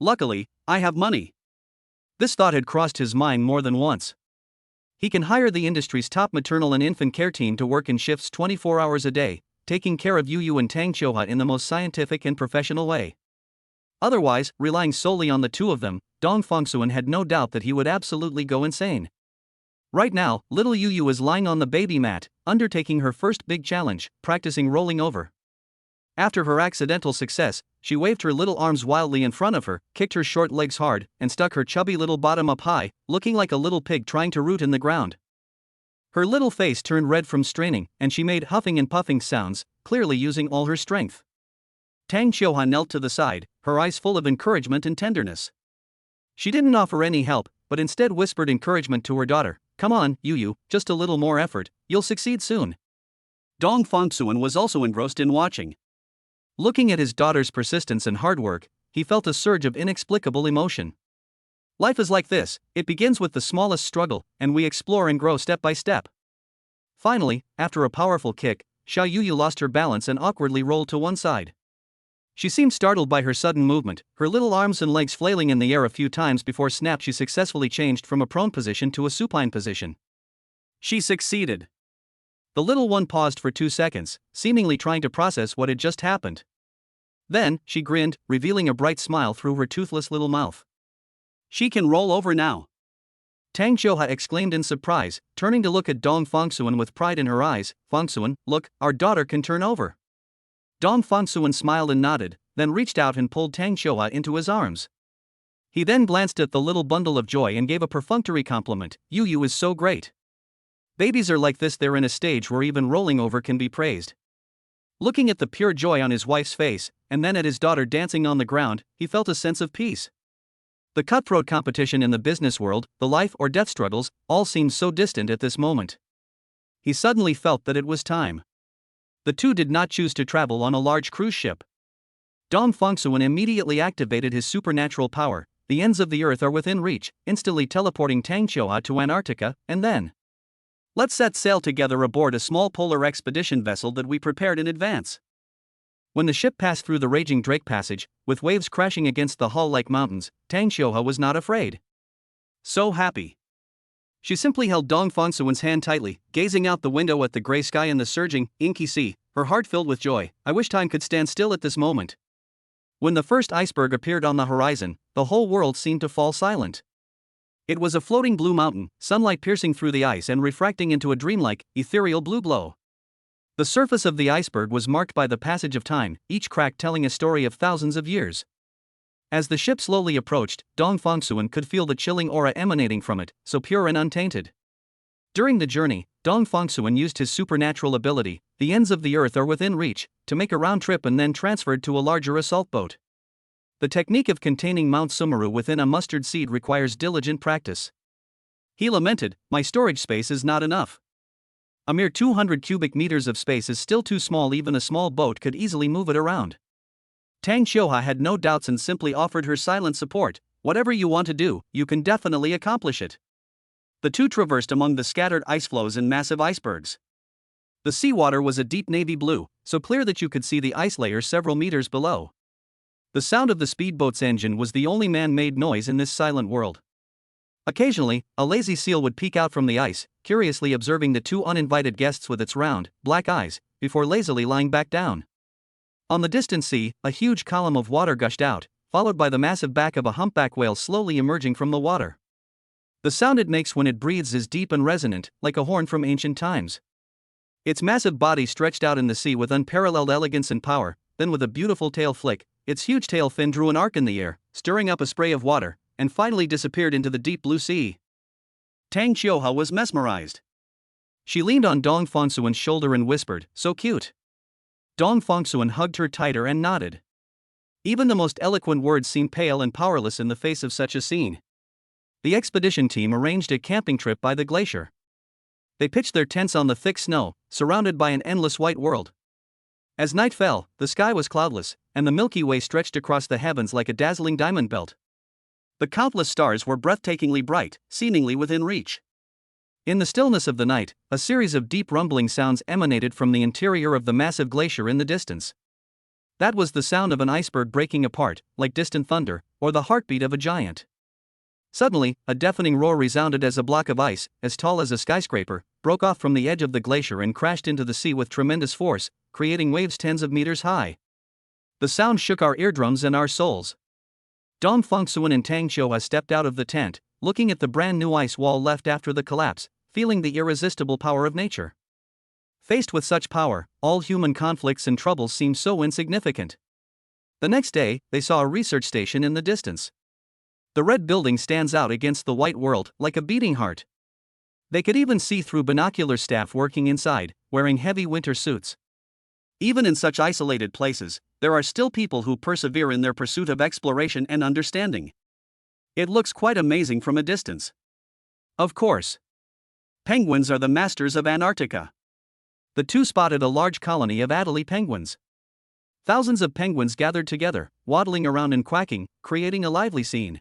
Luckily, I have money. This thought had crossed his mind more than once. He can hire the industry's top maternal and infant care team to work in shifts 24 hours a day, taking care of Yu and Tang Qiuhua in the most scientific and professional way. Otherwise, relying solely on the two of them, Dong Fongsuan had no doubt that he would absolutely go insane. Right now, little Yu is lying on the baby mat, undertaking her first big challenge, practicing rolling over. After her accidental success, she waved her little arms wildly in front of her, kicked her short legs hard, and stuck her chubby little bottom up high, looking like a little pig trying to root in the ground. Her little face turned red from straining, and she made huffing and puffing sounds, clearly using all her strength. Tang Qiuhua knelt to the side, her eyes full of encouragement and tenderness. She didn't offer any help, but instead whispered encouragement to her daughter. "Come on, Yu, just a little more effort, you'll succeed soon." Dong Fongsuan was also engrossed in watching. Looking at his daughter's persistence and hard work, he felt a surge of inexplicable emotion. Life is like this, it begins with the smallest struggle, and we explore and grow step by step. Finally, after a powerful kick, Xiao Yu lost her balance and awkwardly rolled to one side. She seemed startled by her sudden movement, her little arms and legs flailing in the air a few times before snap she successfully changed from a prone position to a supine position. She succeeded. The little one paused for 2 seconds, seemingly trying to process what had just happened. Then, she grinned, revealing a bright smile through her toothless little mouth. "She can roll over now." Tang Qiuhua exclaimed in surprise, turning to look at Dong Fongsuan with pride in her eyes. "Fongsuan, look, our daughter can turn over." Dong Fongsuan smiled and nodded, then reached out and pulled Tang Qiuhua into his arms. He then glanced at the little bundle of joy and gave a perfunctory compliment. "Yu is so great. Babies are like this, they're in a stage where even rolling over can be praised." Looking at the pure joy on his wife's face, and then at his daughter dancing on the ground, he felt a sense of peace. The cutthroat competition in the business world, the life or death struggles, all seemed so distant at this moment. He suddenly felt that it was time. The two did not choose to travel on a large cruise ship. Dong Fongsuan immediately activated his supernatural power. The ends of the earth are within reach, instantly teleporting Tang Qiuhua to Antarctica, and then, "Let's set sail together aboard a small polar expedition vessel that we prepared in advance." When the ship passed through the raging Drake Passage, with waves crashing against the hull-like mountains, Tang Qiuhua was not afraid. So happy. She simply held Dong Fongsuan's hand tightly, gazing out the window at the gray sky and the surging, inky sea, her heart filled with joy. "I wish time could stand still at this moment." When the first iceberg appeared on the horizon, the whole world seemed to fall silent. It was a floating blue mountain, sunlight piercing through the ice and refracting into a dreamlike, ethereal blue glow. The surface of the iceberg was marked by the passage of time, each crack telling a story of thousands of years. As the ship slowly approached, Dong Fongsuan could feel the chilling aura emanating from it, so pure and untainted. During the journey, Dong Fongsuan used his supernatural ability, "The ends of the earth are within reach," to make a round trip and then transferred to a larger assault boat. The technique of containing Mount Sumeru within a mustard seed requires diligent practice. He lamented, "My storage space is not enough. A mere 200 cubic meters of space is still too small, even a small boat could easily move it around." Tang Qiuhua had no doubts and simply offered her silent support. "Whatever you want to do, you can definitely accomplish it." The two traversed among the scattered ice floes and massive icebergs. The seawater was a deep navy blue, so clear that you could see the ice layer several meters below. The sound of the speedboat's engine was the only man-made noise in this silent world. Occasionally, a lazy seal would peek out from the ice, curiously observing the two uninvited guests with its round, black eyes, before lazily lying back down. On the distant sea, a huge column of water gushed out, followed by the massive back of a humpback whale slowly emerging from the water. The sound it makes when it breathes is deep and resonant, like a horn from ancient times. Its massive body stretched out in the sea with unparalleled elegance and power, then with a beautiful tail flick, its huge tail fin drew an arc in the air, stirring up a spray of water, and finally disappeared into the deep blue sea. Tang Qiuhua was mesmerized. She leaned on Dong Fongsuan's shoulder and whispered, "So cute." Dong Fongsuan hugged her tighter and nodded. Even the most eloquent words seemed pale and powerless in the face of such a scene. The expedition team arranged a camping trip by the glacier. They pitched their tents on the thick snow, surrounded by an endless white world. As night fell, the sky was cloudless, and the Milky Way stretched across the heavens like a dazzling diamond belt. The countless stars were breathtakingly bright, seemingly within reach. In the stillness of the night, a series of deep rumbling sounds emanated from the interior of the massive glacier in the distance. That was the sound of an iceberg breaking apart, like distant thunder, or the heartbeat of a giant. Suddenly, a deafening roar resounded as a block of ice, as tall as a skyscraper, broke off from the edge of the glacier and crashed into the sea with tremendous force, creating waves tens of meters high. The sound shook our eardrums and our souls. Dong Fengsuan and Tang Xiuhua stepped out of the tent, looking at the brand new ice wall left after the collapse, feeling the irresistible power of nature. Faced with such power, all human conflicts and troubles seemed so insignificant. The next day, they saw a research station in the distance. The red building stands out against the white world like a beating heart. They could even see through binocular staff working inside, wearing heavy winter suits. Even in such isolated places, there are still people who persevere in their pursuit of exploration and understanding. It looks quite amazing from a distance. Of course. Penguins are the masters of Antarctica. The two spotted a large colony of Adelie penguins. Thousands of penguins gathered together, waddling around and quacking, creating a lively scene.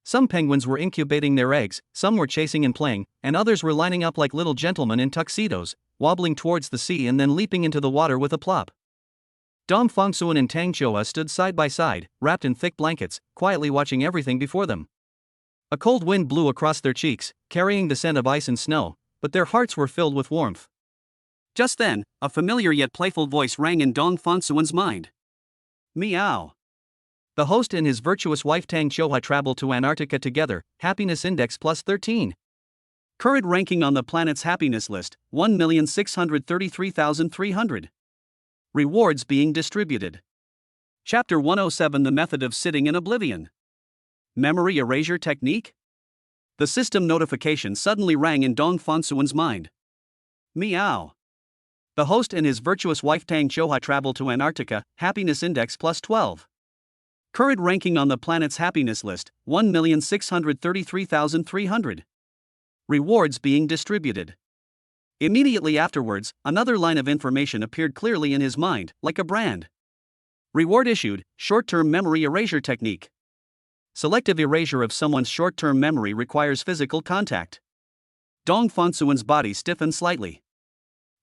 Some penguins were incubating their eggs, some were chasing and playing, and others were lining up like little gentlemen in tuxedos, wobbling towards the sea and then leaping into the water with a plop. Dong Fengsuan and Tang Xiuhua stood side by side, wrapped in thick blankets, quietly watching everything before them. A cold wind blew across their cheeks, carrying the scent of ice and snow, but their hearts were filled with warmth. Just then, a familiar yet playful voice rang in Dong Fengsuan's mind. Meow. The host and his virtuous wife Tang Xiuhua traveled to Antarctica together, happiness index plus 13. Current ranking on the planet's happiness list, 1,633,300. Rewards being distributed. Chapter 107 The Method of Sitting in Oblivion. Memory Erasure Technique? The system notification suddenly rang in Dong Fengsuan's mind. Meow. The host and his virtuous wife Tang Xiuhua traveled to Antarctica, happiness index plus 12. Current ranking on the planet's happiness list, 1,633,300. Rewards being distributed. Immediately afterwards, another line of information appeared clearly in his mind, like a brand. Reward issued, short-term memory erasure technique. Selective erasure of someone's short-term memory requires physical contact. Dong Fengsuan's body stiffened slightly.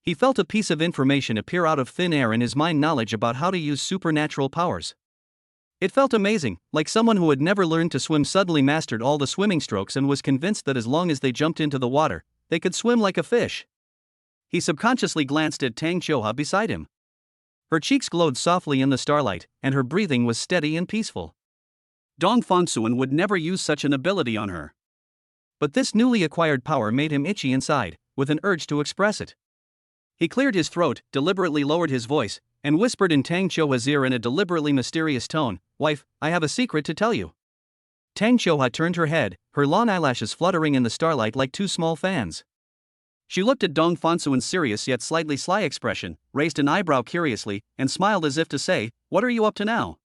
He felt a piece of information appear out of thin air in his mind, knowledge about how to use supernatural powers. It felt amazing, like someone who had never learned to swim suddenly mastered all the swimming strokes and was convinced that as long as they jumped into the water, they could swim like a fish. He subconsciously glanced at Tang Xiuhua beside him. Her cheeks glowed softly in the starlight, and her breathing was steady and peaceful. Dong Fengsuan would never use such an ability on her. But this newly acquired power made him itchy inside, with an urge to express it. He cleared his throat, deliberately lowered his voice, and whispered in Tang Xiuhua's ear in a deliberately mysterious tone, "Wife, I have a secret to tell you." Tang Xiuhua turned her head, her long eyelashes fluttering in the starlight like two small fans. She looked at Dong Fengsuan's serious yet slightly sly expression, raised an eyebrow curiously, and smiled as if to say, "What are you up to now?"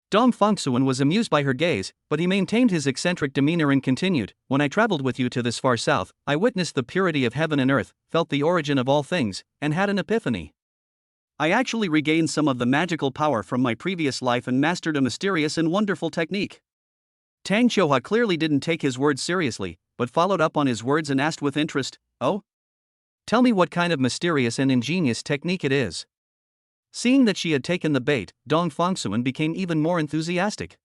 Dong Fengsuan was amused by her gaze, but he maintained his eccentric demeanor and continued, "When I traveled with you to this far south, I witnessed the purity of heaven and earth, felt the origin of all things, and had an epiphany. I actually regained some of the magical power from my previous life and mastered a mysterious and wonderful technique." Tang Xiuhua clearly didn't take his words seriously, but followed up on his words and asked with interest, "Oh? Tell me what kind of mysterious and ingenious technique it is." Seeing that she had taken the bait, Dong Fengsuan became even more enthusiastic.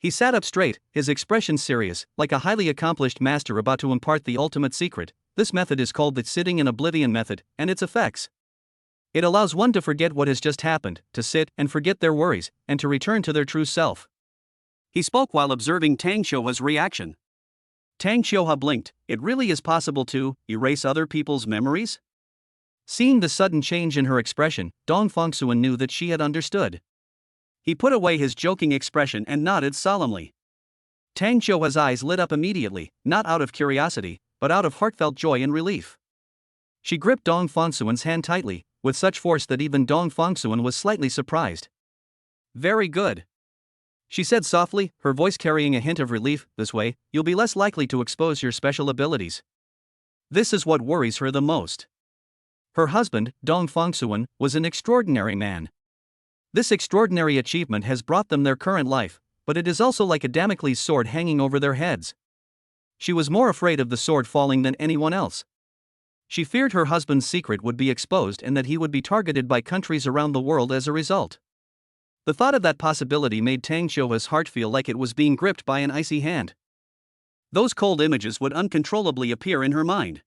He sat up straight, his expression serious, like a highly accomplished master about to impart the ultimate secret. This method is called the sitting in oblivion method, and its effects. It allows one to forget what has just happened, to sit and forget their worries, and to return to their true self. He spoke while observing Tang Xiuhua's reaction. Tang Xiuhua blinked. It really is possible to erase other people's memories? Seeing the sudden change in her expression, Dong Fengsuan knew that she had understood. He put away his joking expression and nodded solemnly. Tang Xiuhua's eyes lit up immediately, not out of curiosity, but out of heartfelt joy and relief. She gripped Dong Fengsuan's hand tightly, with such force that even Dong Fengsuan was slightly surprised. "Very good," she said softly, her voice carrying a hint of relief. "This way, you'll be less likely to expose your special abilities." This is what worries her the most. Her husband, Dong Fongsuan, was an extraordinary man. This extraordinary achievement has brought them their current life, but it is also like a Damocles sword hanging over their heads. She was more afraid of the sword falling than anyone else. She feared her husband's secret would be exposed and that he would be targeted by countries around the world as a result. The thought of that possibility made Tang Xiuha's heart feel like it was being gripped by an icy hand. Those cold images would uncontrollably appear in her mind.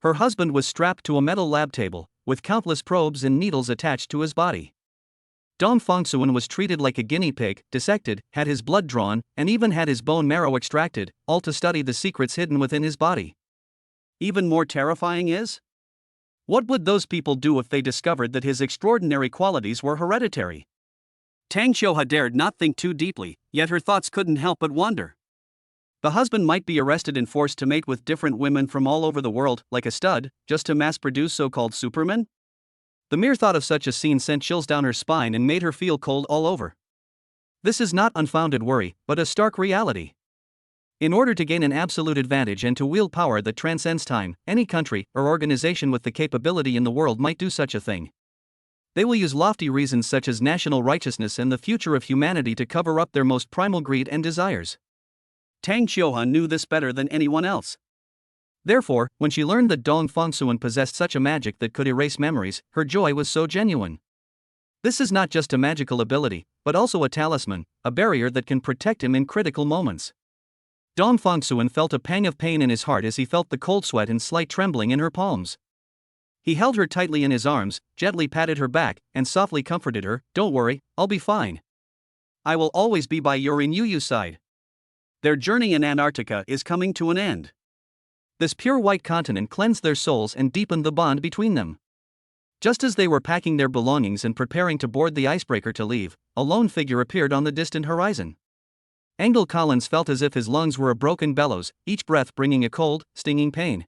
Her husband was strapped to a metal lab table, with countless probes and needles attached to his body. Dong Fongsuan was treated like a guinea pig, dissected, had his blood drawn, and even had his bone marrow extracted, all to study the secrets hidden within his body. Even more terrifying is, what would those people do if they discovered that his extraordinary qualities were hereditary? Tang Xiuha dared not think too deeply, yet her thoughts couldn't help but wander. The husband might be arrested and forced to mate with different women from all over the world, like a stud, just to mass-produce so-called supermen? The mere thought of such a scene sent chills down her spine and made her feel cold all over. This is not unfounded worry, but a stark reality. In order to gain an absolute advantage and to wield power that transcends time, any country or organization with the capability in the world might do such a thing. They will use lofty reasons such as national righteousness and the future of humanity to cover up their most primal greed and desires. Tang Xiuha knew this better than anyone else. Therefore, when she learned that Dong Fongsuan possessed such a magic that could erase memories, her joy was so genuine. This is not just a magical ability, but also a talisman, a barrier that can protect him in critical moments. Dong Fongsuan felt a pang of pain in his heart as he felt the cold sweat and slight trembling in her palms. He held her tightly in his arms, gently patted her back, and softly comforted her. "Don't worry, I'll be fine. I will always be by your and Yu's side." Their journey in Antarctica is coming to an end. This pure white continent cleansed their souls and deepened the bond between them. Just as they were packing their belongings and preparing to board the icebreaker to leave, a lone figure appeared on the distant horizon. Engel Collins felt as if his lungs were a broken bellows, each breath bringing a cold, stinging pain.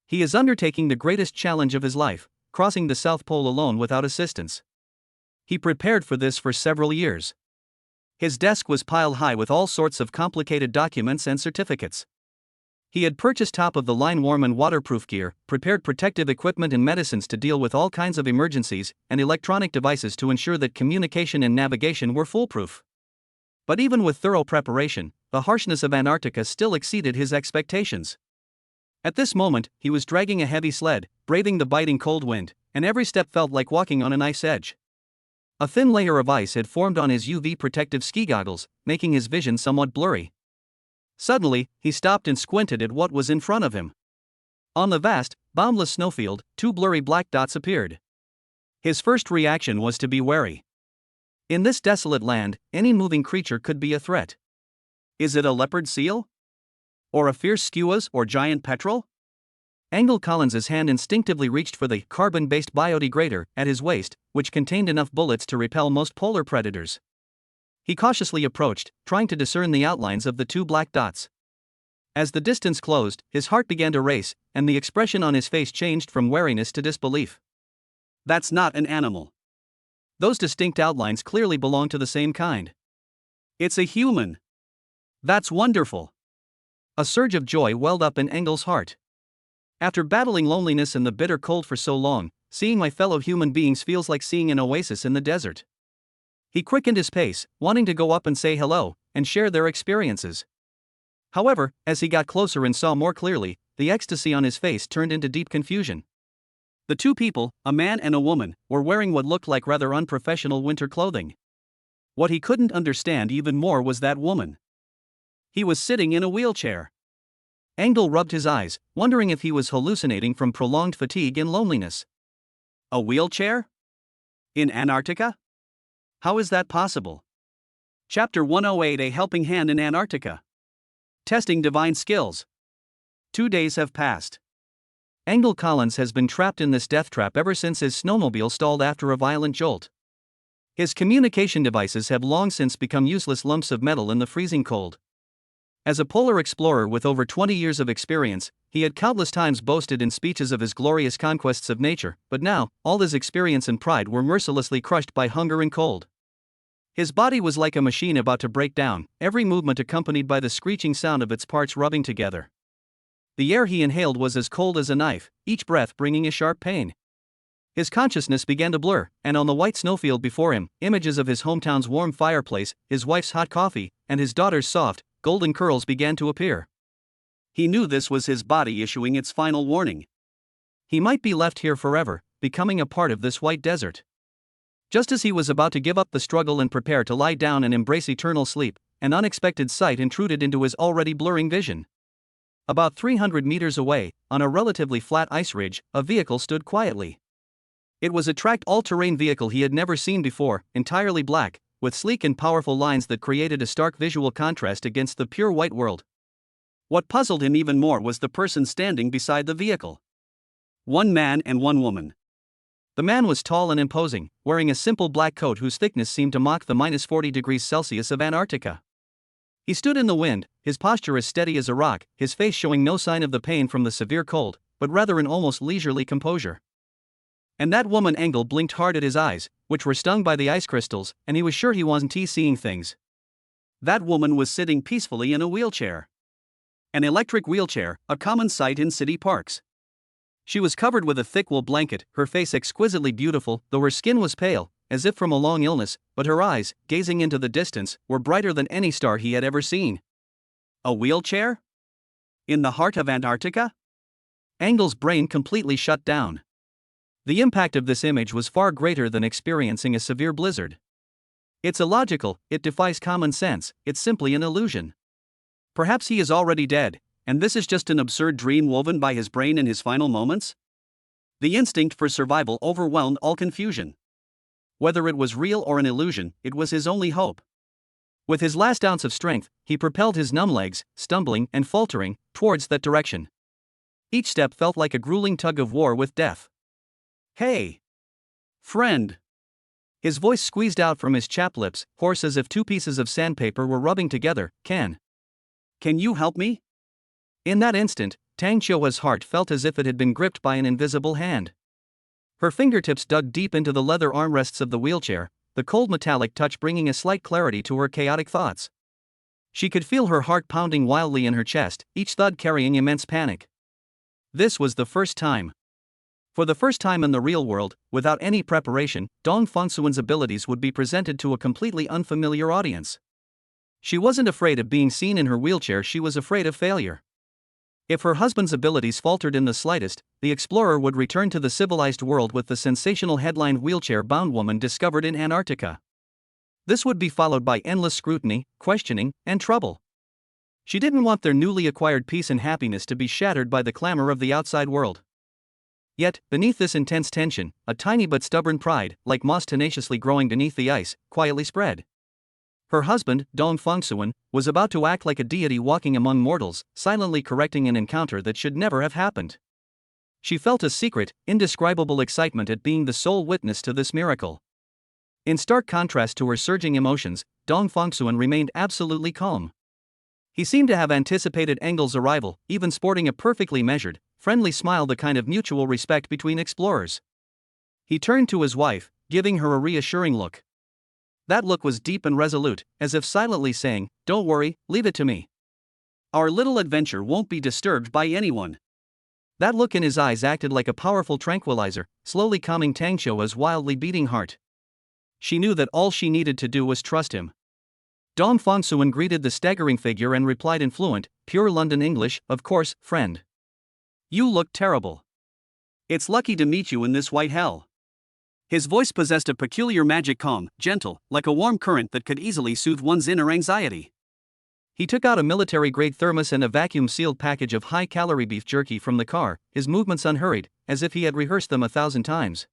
He is undertaking the greatest challenge of his life, crossing the South Pole alone without assistance. He prepared for this for several years. His desk was piled high with all sorts of complicated documents and certificates. He had purchased top-of-the-line warm and waterproof gear, prepared protective equipment and medicines to deal with all kinds of emergencies, and electronic devices to ensure that communication and navigation were foolproof. But even with thorough preparation, the harshness of Antarctica still exceeded his expectations. At this moment, he was dragging a heavy sled, braving the biting cold wind, and every step felt like walking on an ice edge. A thin layer of ice had formed on his UV protective ski goggles, making his vision somewhat blurry. Suddenly, he stopped and squinted at what was in front of him. On the vast, boundless snowfield, two blurry black dots appeared. His first reaction was to be wary. In this desolate land, any moving creature could be a threat. Is it a leopard seal? Or a fierce skuas or giant petrel? Engel Collins's hand instinctively reached for the carbon-based biodegrader at his waist, which contained enough bullets to repel most polar predators. He cautiously approached, trying to discern the outlines of the two black dots. As the distance closed, his heart began to race, and the expression on his face changed from wariness to disbelief. That's not an animal. Those distinct outlines clearly belong to the same kind. It's a human. That's wonderful. A surge of joy welled up in Engel's heart. After battling loneliness and the bitter cold for so long, seeing my fellow human beings feels like seeing an oasis in the desert. He quickened his pace, wanting to go up and say hello, and share their experiences. However, as he got closer and saw more clearly, the ecstasy on his face turned into deep confusion. The two people, a man and a woman, were wearing what looked like rather unprofessional winter clothing. What he couldn't understand even more was that woman. He was sitting in a wheelchair. Engel rubbed his eyes, wondering if he was hallucinating from prolonged fatigue and loneliness. A wheelchair? In Antarctica? How is that possible? Chapter 108: A Helping Hand in Antarctica. Testing divine skills. 2 days have passed. Engel Collins has been trapped in this death trap ever since his snowmobile stalled after a violent jolt. His communication devices have long since become useless lumps of metal in the freezing cold. As a polar explorer with over 20 years of experience, he had countless times boasted in speeches of his glorious conquests of nature, but now, all his experience and pride were mercilessly crushed by hunger and cold. His body was like a machine about to break down, every movement accompanied by the screeching sound of its parts rubbing together. The air he inhaled was as cold as a knife, each breath bringing a sharp pain. His consciousness began to blur, and on the white snowfield before him, images of his hometown's warm fireplace, his wife's hot coffee, and his daughter's soft, golden curls began to appear. He knew this was his body issuing its final warning. He might be left here forever, becoming a part of this white desert. Just as he was about to give up the struggle and prepare to lie down and embrace eternal sleep, an unexpected sight intruded into his already blurring vision. About 300 meters away, on a relatively flat ice ridge, a vehicle stood quietly. It was a tracked all-terrain vehicle he had never seen before, entirely black, with sleek and powerful lines that created a stark visual contrast against the pure white world. What puzzled him even more was the person standing beside the vehicle. One man and one woman. The man was tall and imposing, wearing a simple black coat whose thickness seemed to mock the -40°C of Antarctica. He stood in the wind, his posture as steady as a rock, his face showing no sign of the pain from the severe cold, but rather an almost leisurely composure. And that woman Engel blinked hard at his eyes, which were stung by the ice crystals, and he was sure he wasn't seeing things. That woman was sitting peacefully in a wheelchair. An electric wheelchair, a common sight in city parks. She was covered with a thick wool blanket, her face exquisitely beautiful, though her skin was pale, as if from a long illness, but her eyes, gazing into the distance, were brighter than any star he had ever seen. A wheelchair? In the heart of Antarctica? Engel's brain completely shut down. The impact of this image was far greater than experiencing a severe blizzard. It's illogical, it defies common sense, it's simply an illusion. Perhaps he is already dead, and this is just an absurd dream woven by his brain in his final moments? The instinct for survival overwhelmed all confusion. Whether it was real or an illusion, it was his only hope. With his last ounce of strength, he propelled his numb legs, stumbling and faltering, towards that direction. Each step felt like a grueling tug of war with death. "Hey! Friend!" His voice squeezed out from his chapped lips, hoarse as if two pieces of sandpaper were rubbing together. Can you help me?" In that instant, Tang Qiuhua's heart felt as if it had been gripped by an invisible hand. Her fingertips dug deep into the leather armrests of the wheelchair, the cold metallic touch bringing a slight clarity to her chaotic thoughts. She could feel her heart pounding wildly in her chest, each thud carrying immense panic. This was the first time. For the first time in the real world, without any preparation, Dong Fengsuan's abilities would be presented to a completely unfamiliar audience. She wasn't afraid of being seen in her wheelchair, she was afraid of failure. If her husband's abilities faltered in the slightest, the explorer would return to the civilized world with the sensational headline "Wheelchair-bound woman discovered in Antarctica." This would be followed by endless scrutiny, questioning, and trouble. She didn't want their newly acquired peace and happiness to be shattered by the clamor of the outside world. Yet, beneath this intense tension, a tiny but stubborn pride, like moss tenaciously growing beneath the ice, quietly spread. Her husband, Dong Fengsuan, was about to act like a deity walking among mortals, silently correcting an encounter that should never have happened. She felt a secret, indescribable excitement at being the sole witness to this miracle. In stark contrast to her surging emotions, Dong Fengsuan remained absolutely calm. He seemed to have anticipated Engel's arrival, even sporting a perfectly measured, friendly smile, the kind of mutual respect between explorers. He turned to his wife, giving her a reassuring look. That look was deep and resolute, as if silently saying, "Don't worry, leave it to me. Our little adventure won't be disturbed by anyone." That look in his eyes acted like a powerful tranquilizer, slowly calming Tang Qiuhua's wildly beating heart. She knew that all she needed to do was trust him. Dong Fengsuan greeted the staggering figure and replied in fluent, pure London English, "Of course, friend. You look terrible. It's lucky to meet you in this white hell." His voice possessed a peculiar magic, calm, gentle, like a warm current that could easily soothe one's inner anxiety. He took out a military-grade thermos and a vacuum-sealed package of high-calorie beef jerky from the car, his movements unhurried, as if he had rehearsed them 1,000 times.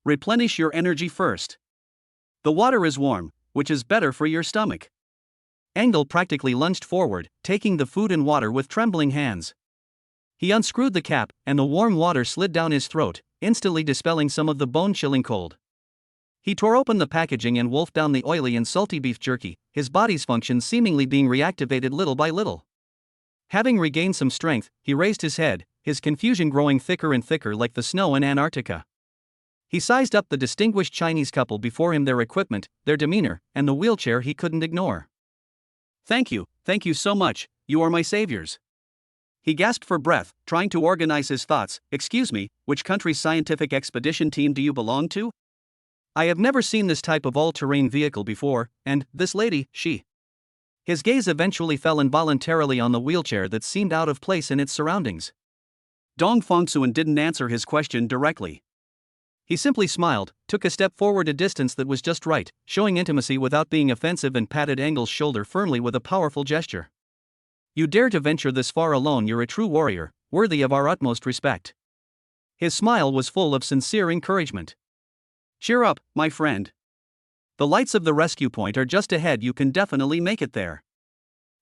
"Replenish your energy first. The water is warm, which is better for your stomach." Engel practically lunged forward, taking the food and water with trembling hands. He unscrewed the cap, and the warm water slid down his throat, instantly dispelling some of the bone-chilling cold. He tore open the packaging and wolfed down the oily and salty beef jerky, his body's functions seemingly being reactivated little by little. Having regained some strength, he raised his head, his confusion growing thicker and thicker like the snow in Antarctica. He sized up the distinguished Chinese couple before him, their equipment, their demeanor, and the wheelchair he couldn't ignore. Thank you so much, you are my saviors." He gasped for breath, trying to organize his thoughts. Excuse me, which country's scientific expedition team do you belong to? I have never seen this type of all-terrain vehicle before, and, this lady, she. His gaze eventually fell involuntarily on the wheelchair that seemed out of place in its surroundings. Dong Fongsuan didn't answer his question directly. He simply smiled, took a step forward a distance that was just right, showing intimacy without being offensive, and patted Engel's shoulder firmly with a powerful gesture. You dare to venture this far alone, you're a true warrior, worthy of our utmost respect. His smile was full of sincere encouragement. Cheer up, my friend. The lights of the rescue point are just ahead, you can definitely make it there.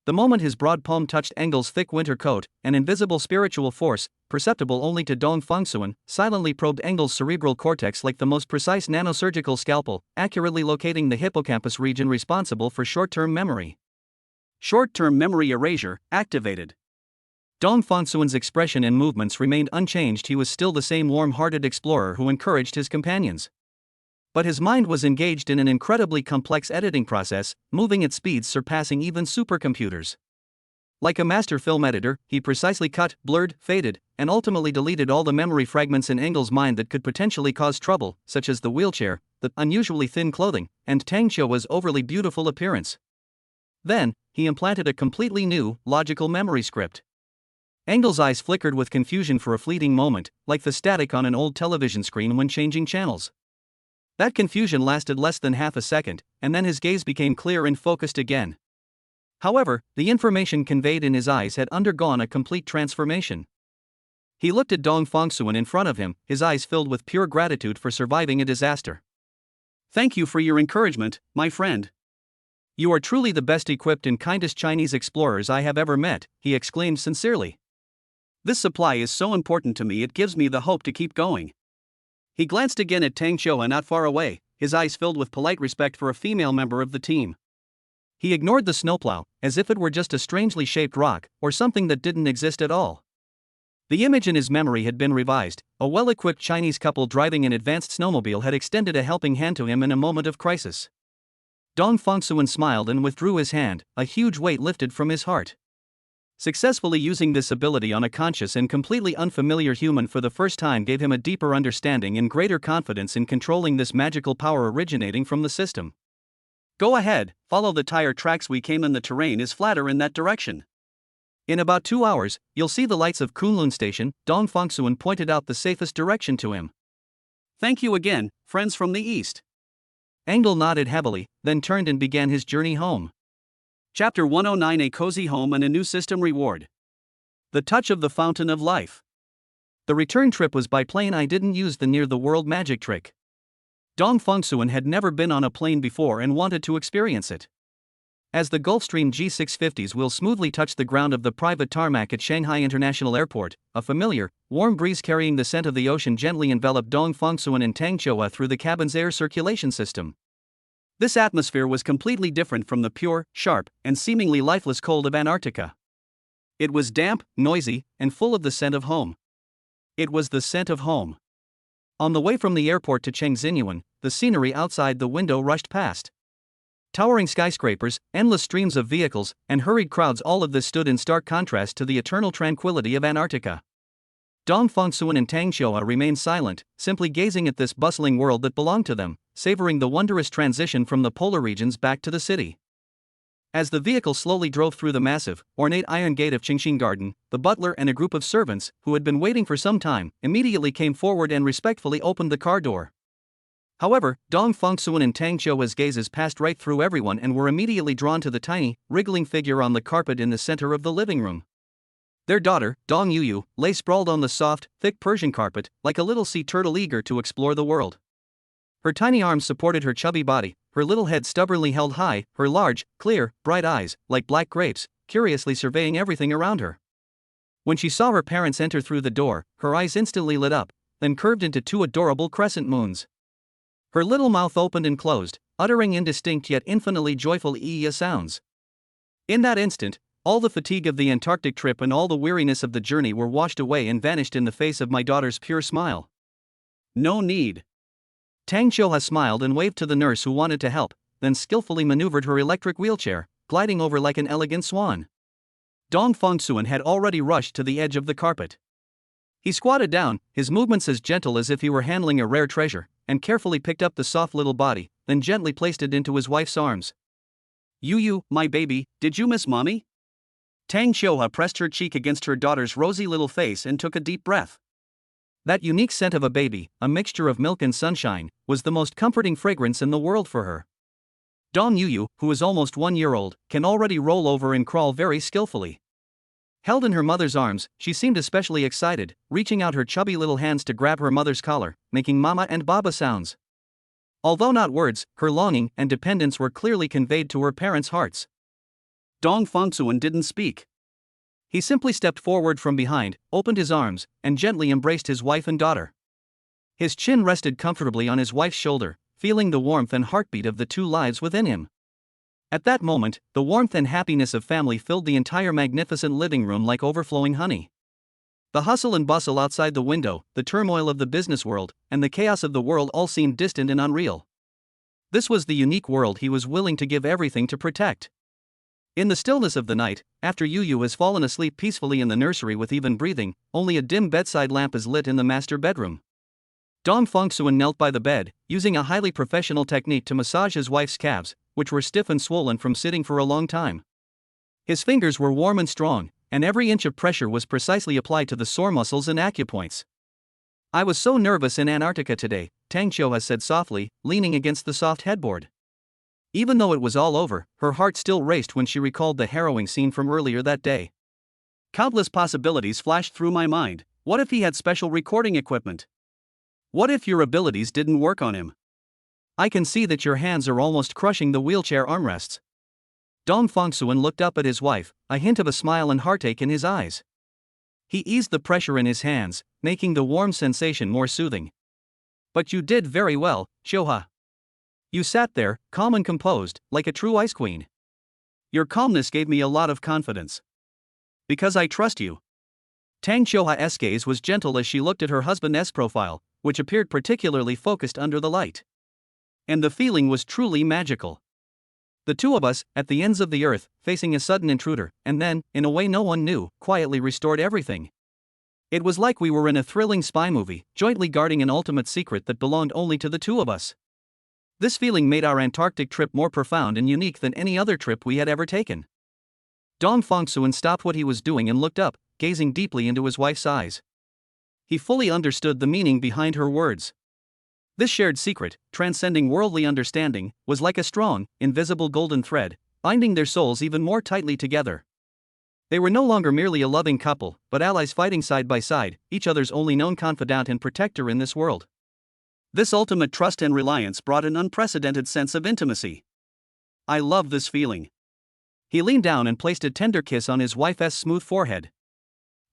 The moment his broad palm touched Engel's thick winter coat, an invisible spiritual force, perceptible only to Dong Fongsuan, silently probed Engel's cerebral cortex like the most precise nanosurgical scalpel, accurately locating the hippocampus region responsible for short-term memory. Short-term memory erasure activated. Dong Fongsuan's expression and movements remained unchanged. He was still the same warm-hearted explorer who encouraged his companions. But his mind was engaged in an incredibly complex editing process, moving at speeds surpassing even supercomputers. Like a master film editor, he precisely cut, blurred, faded, and ultimately deleted all the memory fragments in Engel's mind that could potentially cause trouble, such as the wheelchair, the unusually thin clothing, and Tang Qiuhua's overly beautiful appearance. Then, he implanted a completely new, logical memory script. Engel's eyes flickered with confusion for a fleeting moment, like the static on an old television screen when changing channels. That confusion lasted less than half a second, and then his gaze became clear and focused again. However, the information conveyed in his eyes had undergone a complete transformation. He looked at Dong Fongsuan in front of him, his eyes filled with pure gratitude for surviving a disaster. Thank you for your encouragement, my friend. You are truly the best equipped and kindest Chinese explorers I have ever met, he exclaimed sincerely. This supply is so important to me, it gives me the hope to keep going. He glanced again at Tang Qiuhua not far away, his eyes filled with polite respect for a female member of the team. He ignored the snowplow, as if it were just a strangely shaped rock, or something that didn't exist at all. The image in his memory had been revised. A well-equipped Chinese couple driving an advanced snowmobile had extended a helping hand to him in a moment of crisis. Dong Fongsuan smiled and withdrew his hand, a huge weight lifted from his heart. Successfully using this ability on a conscious and completely unfamiliar human for the first time gave him a deeper understanding and greater confidence in controlling this magical power originating from the system. Go ahead, follow the tire tracks we came in, the terrain is flatter in that direction. In about 2 hours, you'll see the lights of Kunlun Station, Dong Fongsuan pointed out the safest direction to him. Thank you again, friends from the east. Engel nodded heavily, then turned and began his journey home. Chapter 109: A Cozy Home and a New System Reward. The Touch of the Fountain of Life. The return trip was by plane. I didn't use the near-the-world magic trick. Dong Fongsuan had never been on a plane before and wanted to experience it. As the Gulfstream G650s will smoothly touch the ground of the private tarmac at Shanghai International Airport, a familiar, warm breeze carrying the scent of the ocean gently enveloped Dong Fongsuan and Tang Qiuhua through the cabin's air circulation system. This atmosphere was completely different from the pure, sharp, and seemingly lifeless cold of Antarctica. It was damp, noisy, and full of the scent of home. It was the scent of home. On the way from the airport to Chengxinyuan, the scenery outside the window rushed past. Towering skyscrapers, endless streams of vehicles, and hurried crowds, all of this stood in stark contrast to the eternal tranquility of Antarctica. Dong Fongsuan and Tang Qiuhua remained silent, simply gazing at this bustling world that belonged to them, savoring the wondrous transition from the polar regions back to the city. As the vehicle slowly drove through the massive, ornate iron gate of Qingxin Garden, the butler and a group of servants, who had been waiting for some time, immediately came forward and respectfully opened the car door. However, Dong Fongsuan and Tang Qiuhua's gazes passed right through everyone and were immediately drawn to the tiny, wriggling figure on the carpet in the center of the living room. Their daughter, Dong Yuyu, lay sprawled on the soft, thick Persian carpet, like a little sea turtle eager to explore the world. Her tiny arms supported her chubby body, her little head stubbornly held high, her large, clear, bright eyes, like black grapes, curiously surveying everything around her. When she saw her parents enter through the door, her eyes instantly lit up, then curved into 2 adorable crescent moons. Her little mouth opened and closed, uttering indistinct yet infinitely joyful ee sounds. In that instant, all the fatigue of the Antarctic trip and all the weariness of the journey were washed away and vanished in the face of my daughter's pure smile. No need. Tang Qiuhua smiled and waved to the nurse who wanted to help, then skillfully maneuvered her electric wheelchair, gliding over like an elegant swan. Dong Fongsuan had already rushed to the edge of the carpet. He squatted down, his movements as gentle as if he were handling a rare treasure, and carefully picked up the soft little body, then gently placed it into his wife's arms. "You, my baby, did you miss mommy?" Tang Xiuhua pressed her cheek against her daughter's rosy little face and took a deep breath. That unique scent of a baby, a mixture of milk and sunshine, was the most comforting fragrance in the world for her. Dong Yuyu, who is almost 1 year old, can already roll over and crawl very skillfully. Held in her mother's arms, she seemed especially excited, reaching out her chubby little hands to grab her mother's collar, making mama and baba sounds. Although not words, her longing and dependence were clearly conveyed to her parents' hearts. Dong Fongsuan didn't speak. He simply stepped forward from behind, opened his arms, and gently embraced his wife and daughter. His chin rested comfortably on his wife's shoulder, feeling the warmth and heartbeat of the two lives within him. At that moment, the warmth and happiness of family filled the entire magnificent living room like overflowing honey. The hustle and bustle outside the window, the turmoil of the business world, and the chaos of the world all seemed distant and unreal. This was the unique world he was willing to give everything to protect. In the stillness of the night, after Yuyu has fallen asleep peacefully in the nursery with even breathing, only a dim bedside lamp is lit in the master bedroom. Dong Fongsuan knelt by the bed, using a highly professional technique to massage his wife's calves, which were stiff and swollen from sitting for a long time. His fingers were warm and strong, and every inch of pressure was precisely applied to the sore muscles and acupoints. "I was so nervous in Antarctica today," Tang Xiuhua said softly, leaning against the soft headboard. Even though it was all over, her heart still raced when she recalled the harrowing scene from earlier that day. Countless possibilities flashed through my mind. What if he had special recording equipment? What if your abilities didn't work on him? I can see that your hands are almost crushing the wheelchair armrests. Dong Fongsuan looked up at his wife, a hint of a smile and heartache in his eyes. He eased the pressure in his hands, making the warm sensation more soothing. "But you did very well, Xiuhua. You sat there, calm and composed, like a true ice queen. Your calmness gave me a lot of confidence. Because I trust you." Tang Xiuhua's gaze was gentle as she looked at her husband's profile, which appeared particularly focused under the light. And the feeling was truly magical. The two of us, at the ends of the earth, facing a sudden intruder, and then, in a way no one knew, quietly restored everything. It was like we were in a thrilling spy movie, jointly guarding an ultimate secret that belonged only to the two of us. This feeling made our Antarctic trip more profound and unique than any other trip we had ever taken. Dong Fongsuan stopped what he was doing and looked up, gazing deeply into his wife's eyes. He fully understood the meaning behind her words. This shared secret, transcending worldly understanding, was like a strong, invisible golden thread, binding their souls even more tightly together. They were no longer merely a loving couple, but allies fighting side by side, each other's only known confidant and protector in this world. This ultimate trust and reliance brought an unprecedented sense of intimacy. I love this feeling. He leaned down and placed a tender kiss on his wife's smooth forehead.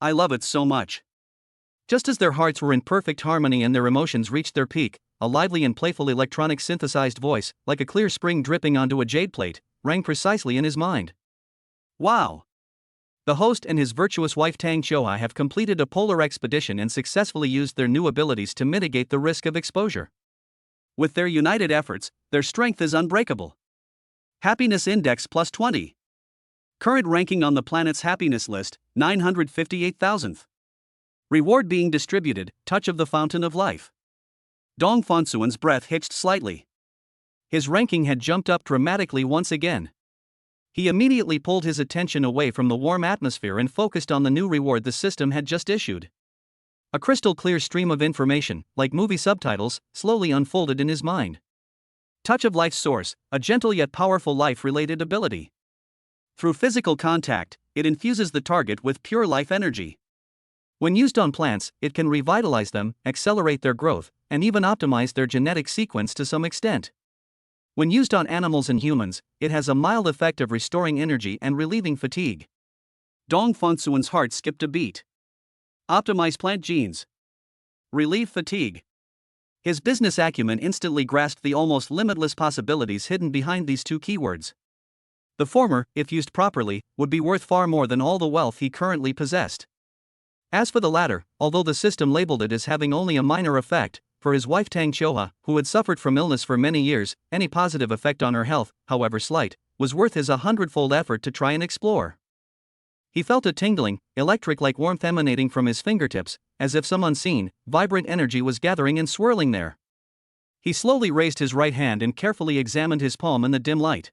I love it so much. Just as their hearts were in perfect harmony and their emotions reached their peak, a lively and playful electronic synthesized voice, like a clear spring dripping onto a jade plate, rang precisely in his mind. Wow! The host and his virtuous wife Tang Xiuhua have completed a polar expedition and successfully used their new abilities to mitigate the risk of exposure. With their united efforts, their strength is unbreakable. Happiness Index plus 20. Current ranking on the planet's happiness list, 958,000th. Reward being distributed, touch of the fountain of life. Dong Fongsuan's breath hitched slightly. His ranking had jumped up dramatically once again. He immediately pulled his attention away from the warm atmosphere and focused on the new reward the system had just issued. A crystal clear stream of information, like movie subtitles, slowly unfolded in his mind. Touch of Life Source, a gentle yet powerful life-related ability. Through physical contact, it infuses the target with pure life energy. When used on plants, it can revitalize them, accelerate their growth, and even optimize their genetic sequence to some extent. When used on animals and humans, it has a mild effect of restoring energy and relieving fatigue. Dong Fongsuan's heart skipped a beat. Optimize plant genes. Relieve fatigue. His business acumen instantly grasped the almost limitless possibilities hidden behind these two keywords. The former, if used properly, would be worth far more than all the wealth he currently possessed. As for the latter, although the system labeled it as having only a minor effect, for his wife Tang Xiuhua, who had suffered from illness for many years, any positive effect on her health, however slight, was worth his 100-fold effort to try and explore. He felt a tingling, electric-like warmth emanating from his fingertips, as if some unseen, vibrant energy was gathering and swirling there. He slowly raised his right hand and carefully examined his palm in the dim light.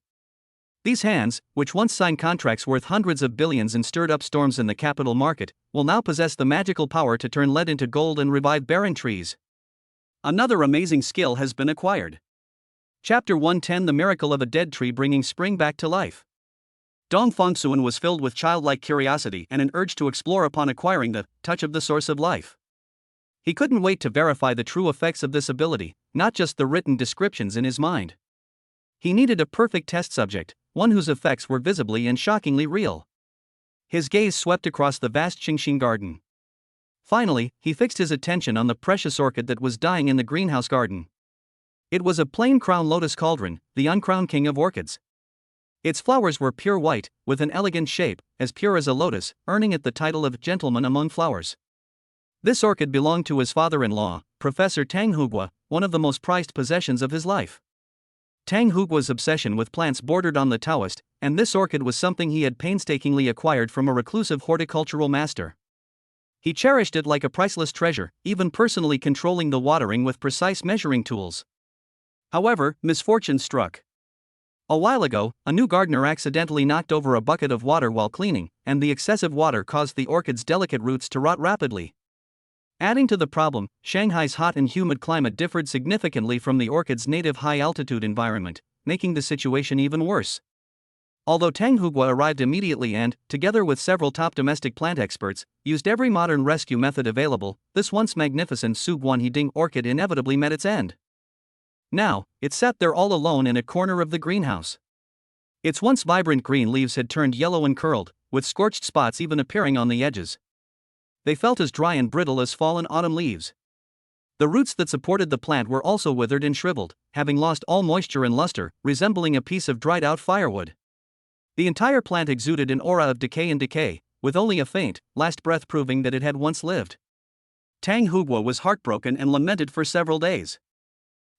These hands, which once signed contracts worth hundreds of billions and stirred up storms in the capital market, will now possess the magical power to turn lead into gold and revive barren trees. Another amazing skill has been acquired. Chapter 110: The Miracle of a Dead Tree Bringing Spring Back to Life. Dong Fongsuan was filled with childlike curiosity and an urge to explore upon acquiring the touch of the source of life. He couldn't wait to verify the true effects of this ability, not just the written descriptions in his mind. He needed a perfect test subject, one whose effects were visibly and shockingly real. His gaze swept across the vast Qingxin garden. Finally, he fixed his attention on the precious orchid that was dying in the greenhouse garden. It was a plain crown lotus cauldron, the uncrowned king of orchids. Its flowers were pure white, with an elegant shape, as pure as a lotus, earning it the title of gentleman among flowers. This orchid belonged to his father-in-law, Professor Tang Hugua, one of the most prized possessions of his life. Tang Hugua's obsession with plants bordered on the Taoist, and this orchid was something he had painstakingly acquired from a reclusive horticultural master. He cherished it like a priceless treasure, even personally controlling the watering with precise measuring tools. However, misfortune struck. A while ago, a new gardener accidentally knocked over a bucket of water while cleaning, and the excessive water caused the orchid's delicate roots to rot rapidly. Adding to the problem, Shanghai's hot and humid climate differed significantly from the orchid's native high-altitude environment, making the situation even worse. Although Tang Hugua arrived immediately and, together with several top domestic plant experts, used every modern rescue method available, this once magnificent Suguan Hiding orchid inevitably met its end. Now, it sat there all alone in a corner of the greenhouse. Its once vibrant green leaves had turned yellow and curled, with scorched spots even appearing on the edges. They felt as dry and brittle as fallen autumn leaves. The roots that supported the plant were also withered and shriveled, having lost all moisture and luster, resembling a piece of dried-out firewood. The entire plant exuded an aura of decay and decay, with only a faint, last breath proving that it had once lived. Tang Hugua was heartbroken and lamented for several days.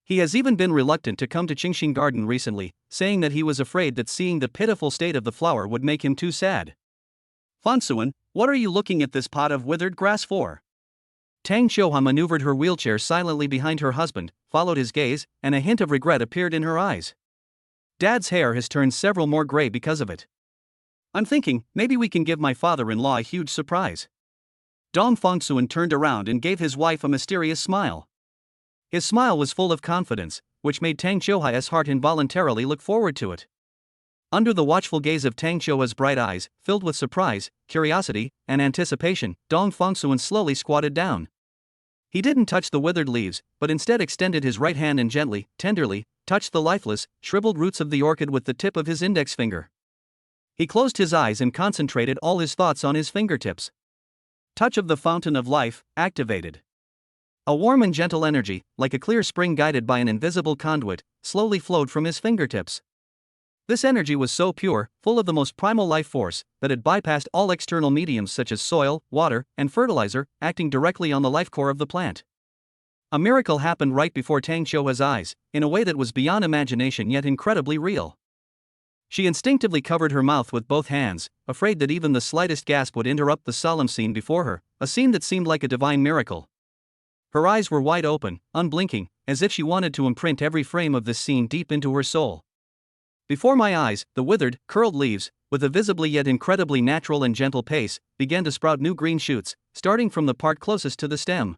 He has even been reluctant to come to Qingxin Garden recently, saying that he was afraid that seeing the pitiful state of the flower would make him too sad. Fongsuan, what are you looking at this pot of withered grass for? Tang Xiuhua maneuvered her wheelchair silently behind her husband, followed his gaze, and a hint of regret appeared in her eyes. Dad's hair has turned several more gray because of it. I'm thinking, maybe we can give my father-in-law a huge surprise. Dong Fongsuan turned around and gave his wife a mysterious smile. His smile was full of confidence, which made Tang Xiuhua's heart involuntarily look forward to it. Under the watchful gaze of Tang Xiuhua's bright eyes, filled with surprise, curiosity, and anticipation, Dong Fongsuan slowly squatted down. He didn't touch the withered leaves, but instead extended his right hand and gently, tenderly, touched the lifeless, shriveled roots of the orchid with the tip of his index finger. He closed his eyes and concentrated all his thoughts on his fingertips. Touch of the fountain of life, activated. A warm and gentle energy, like a clear spring guided by an invisible conduit, slowly flowed from his fingertips. This energy was so pure, full of the most primal life force, that it bypassed all external mediums such as soil, water, and fertilizer, acting directly on the life core of the plant. A miracle happened right before Tang Xiuhua's eyes, in a way that was beyond imagination yet incredibly real. She instinctively covered her mouth with both hands, afraid that even the slightest gasp would interrupt the solemn scene before her, a scene that seemed like a divine miracle. Her eyes were wide open, unblinking, as if she wanted to imprint every frame of this scene deep into her soul. Before my eyes, the withered, curled leaves, with a visibly yet incredibly natural and gentle pace, began to sprout new green shoots, starting from the part closest to the stem.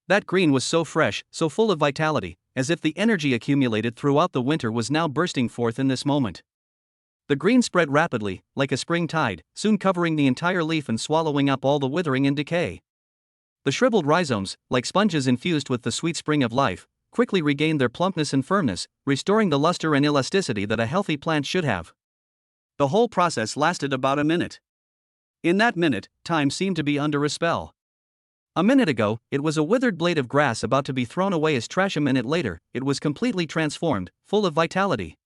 That green was so fresh, so full of vitality, as if the energy accumulated throughout the winter was now bursting forth in this moment. The green spread rapidly, like a spring tide, soon covering the entire leaf and swallowing up all the withering and decay. The shriveled rhizomes, like sponges infused with the sweet spring of life, quickly regained their plumpness and firmness, restoring the luster and elasticity that a healthy plant should have. The whole process lasted about a minute. In that minute, time seemed to be under a spell. A minute ago, it was a withered blade of grass about to be thrown away as trash. A minute later, it was completely transformed, full of vitality.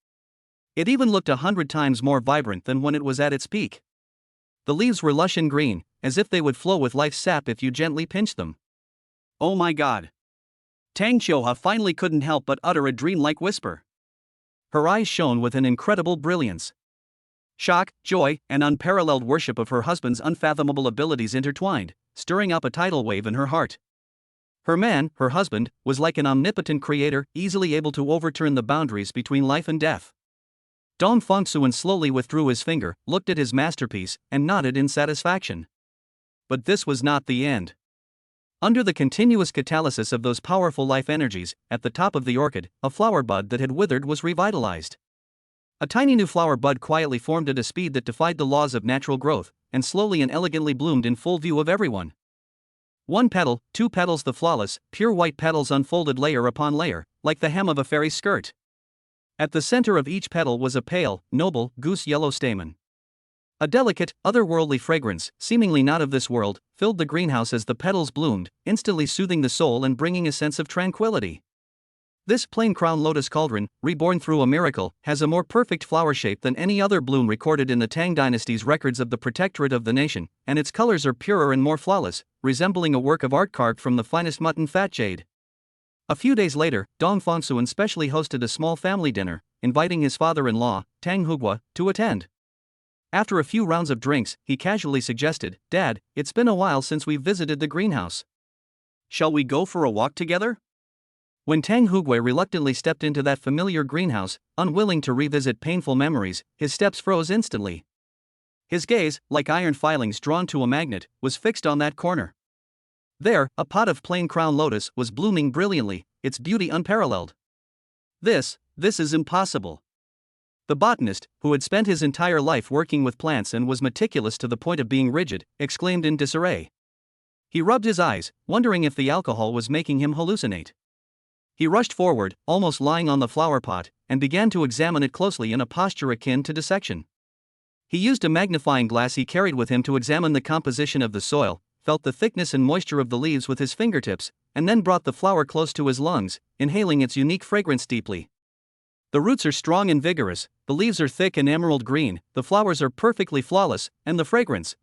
It even looked 100 times more vibrant than when it was at its peak. The leaves were lush and green, as if they would flow with life's sap if you gently pinched them. Oh my God! Tang Xiuhua finally couldn't help but utter a dreamlike whisper. Her eyes shone with an incredible brilliance. Shock, joy, and unparalleled worship of her husband's unfathomable abilities intertwined, stirring up a tidal wave in her heart. Her husband, was like an omnipotent creator, easily able to overturn the boundaries between life and death. Dong Fongsuan slowly withdrew his finger, looked at his masterpiece, and nodded in satisfaction. But this was not the end. Under the continuous catalysis of those powerful life energies, at the top of the orchid, a flower bud that had withered was revitalized. A tiny new flower bud quietly formed at a speed that defied the laws of natural growth, and slowly and elegantly bloomed in full view of everyone. One petal, two petals, the flawless, pure white petals unfolded layer upon layer, like the hem of a fairy skirt. At the center of each petal was a pale, noble, goose-yellow stamen. A delicate, otherworldly fragrance, seemingly not of this world, filled the greenhouse as the petals bloomed, instantly soothing the soul and bringing a sense of tranquility. This plain crown lotus cauldron, reborn through a miracle, has a more perfect flower shape than any other bloom recorded in the Tang dynasty's records of the protectorate of the nation, and its colors are purer and more flawless, resembling a work of art carved from the finest mutton fat jade. A few days later, Dong Fongsuan specially hosted a small family dinner, inviting his father-in-law, Tang Hugua, to attend. After a few rounds of drinks, he casually suggested, "Dad, it's been a while since we've visited the greenhouse. Shall we go for a walk together?" When Tang Hugua reluctantly stepped into that familiar greenhouse, unwilling to revisit painful memories, his steps froze instantly. His gaze, like iron filings drawn to a magnet, was fixed on that corner. There, a pot of plain crown lotus was blooming brilliantly, its beauty unparalleled. This is impossible. The botanist, who had spent his entire life working with plants and was meticulous to the point of being rigid, exclaimed in disarray. He rubbed his eyes, wondering if the alcohol was making him hallucinate. He rushed forward, almost lying on the flower pot, and began to examine it closely in a posture akin to dissection. He used a magnifying glass he carried with him to examine the composition of the soil, felt the thickness and moisture of the leaves with his fingertips, and then brought the flower close to his lungs, inhaling its unique fragrance deeply. The roots are strong and vigorous, the leaves are thick and emerald green, the flowers are perfectly flawless, and the fragrance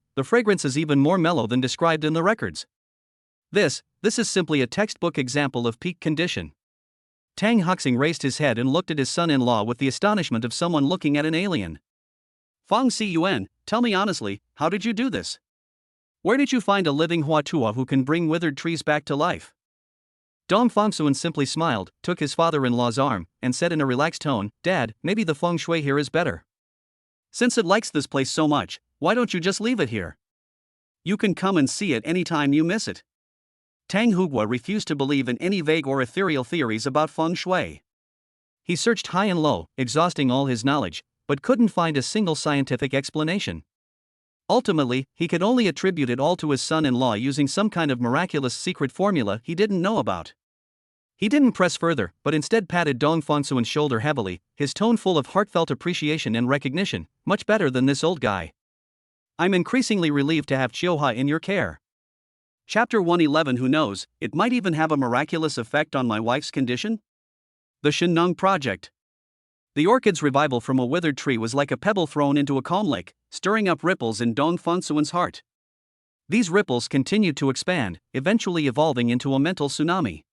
is even more mellow than described in the records. This is simply a textbook example of peak condition. Tang Huxing raised his head and looked at his son-in-law with the astonishment of someone looking at an alien. "Fang Siyuan, tell me honestly, how did you do this? Where did you find a living Huatua who can bring withered trees back to life?" Dong Fongsuan simply smiled, took his father-in-law's arm, and said in a relaxed tone, "Dad, maybe the feng shui here is better. Since it likes this place so much, why don't you just leave it here? You can come and see it any time you miss it." Tang Hugua refused to believe in any vague or ethereal theories about feng shui. He searched high and low, exhausting all his knowledge, but couldn't find a single scientific explanation. Ultimately, he could only attribute it all to his son-in-law using some kind of miraculous secret formula he didn't know about. He didn't press further, but instead patted Dong Fongsuan's shoulder heavily, his tone full of heartfelt appreciation and recognition. "Much better than this old guy. I'm increasingly relieved to have Chioha in your care." Chapter 111. Who knows, it might even have a miraculous effect on my wife's condition? The Sheneng Project. The orchid's revival from a withered tree was like a pebble thrown into a calm lake, stirring up ripples in Dong Fongsuan's heart. These ripples continued to expand, eventually evolving into a mental tsunami.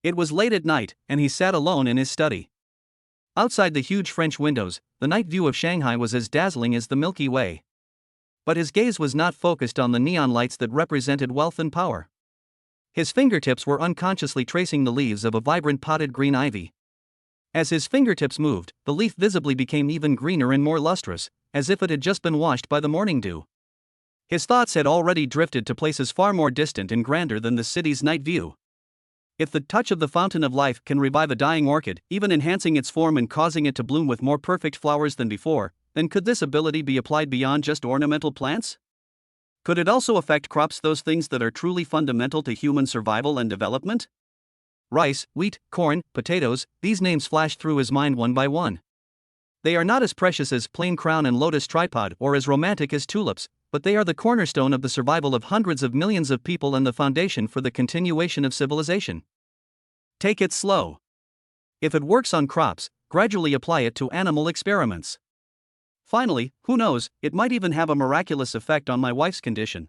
It was late at night, and he sat alone in his study. Outside the huge French windows, the night view of Shanghai was as dazzling as the Milky Way. But his gaze was not focused on the neon lights that represented wealth and power. His fingertips were unconsciously tracing the leaves of a vibrant potted green ivy. As his fingertips moved, the leaf visibly became even greener and more lustrous, as if it had just been washed by the morning dew. His thoughts had already drifted to places far more distant and grander than the city's night view. If the touch of the fountain of life can revive a dying orchid, even enhancing its form and causing it to bloom with more perfect flowers than before, then could this ability be applied beyond just ornamental plants? Could it also affect crops, those things that are truly fundamental to human survival and development? Rice, wheat, corn, potatoes, these names flashed through his mind one by one. They are not as precious as plain crown and lotus tripod or as romantic as tulips, but they are the cornerstone of the survival of hundreds of millions of people and the foundation for the continuation of civilization. Take it slow. If it works on crops, gradually apply it to animal experiments. Finally, who knows, it might even have a miraculous effect on my wife's condition.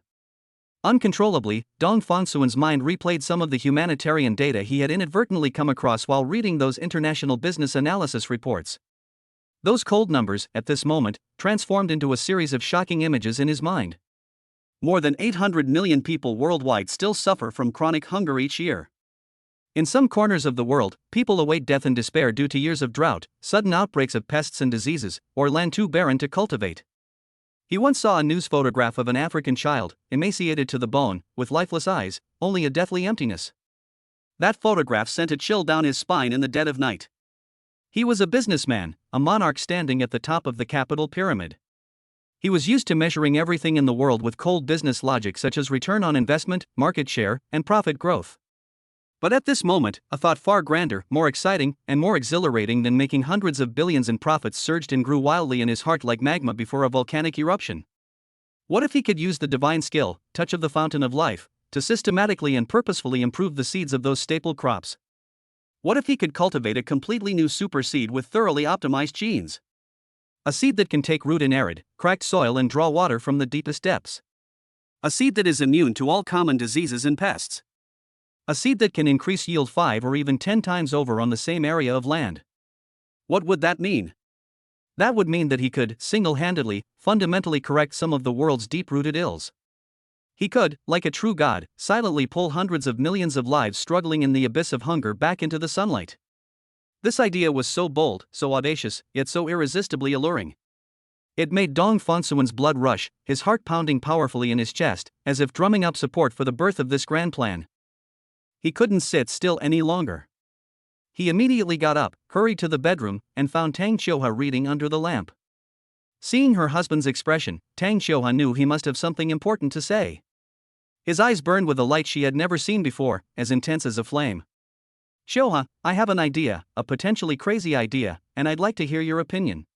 Uncontrollably, Dong Fongsuan's mind replayed some of the humanitarian data he had inadvertently come across while reading those international business analysis reports. Those cold numbers, at this moment, transformed into a series of shocking images in his mind. More than 800 million people worldwide still suffer from chronic hunger each year. In some corners of the world, people await death in despair due to years of drought, sudden outbreaks of pests and diseases, or land too barren to cultivate. He once saw a news photograph of an African child, emaciated to the bone, with lifeless eyes, only a deathly emptiness. That photograph sent a chill down his spine in the dead of night. He was a businessman, a monarch standing at the top of the capital pyramid. He was used to measuring everything in the world with cold business logic such as return on investment, market share, and profit growth. But at this moment, a thought far grander, more exciting, and more exhilarating than making hundreds of billions in profits surged and grew wildly in his heart like magma before a volcanic eruption. What if he could use the divine skill, touch of the fountain of life, to systematically and purposefully improve the seeds of those staple crops? What if he could cultivate a completely new super seed with thoroughly optimized genes? A seed that can take root in arid, cracked soil and draw water from the deepest depths. A seed that is immune to all common diseases and pests. A seed that can increase yield 5 or even 10 times over on the same area of land. What would that mean? That would mean that he could, single-handedly, fundamentally correct some of the world's deep-rooted ills. He could, like a true god, silently pull hundreds of millions of lives struggling in the abyss of hunger back into the sunlight. This idea was so bold, so audacious, yet so irresistibly alluring. It made Dong Fonsuen's blood rush, his heart pounding powerfully in his chest, as if drumming up support for the birth of this grand plan. He couldn't sit still any longer. He immediately got up, hurried to the bedroom, and found Tang Xiuhe reading under the lamp. Seeing her husband's expression, Tang Xiuhe knew he must have something important to say. His eyes burned with a light she had never seen before, as intense as a flame. "Xiuhe, I have an idea, a potentially crazy idea, and I'd like to hear your opinion."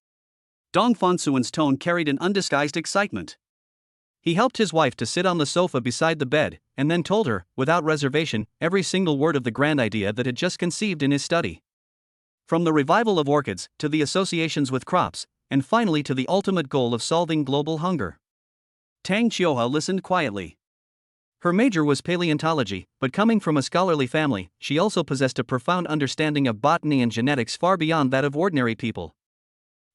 Dong Fonsuen's tone carried an undisguised excitement. He helped his wife to sit on the sofa beside the bed, and then told her, without reservation, every single word of the grand idea that had just conceived in his study. From the revival of orchids, to the associations with crops, and finally to the ultimate goal of solving global hunger. Tang Xiuhe listened quietly. Her major was paleontology, but coming from a scholarly family, she also possessed a profound understanding of botany and genetics far beyond that of ordinary people.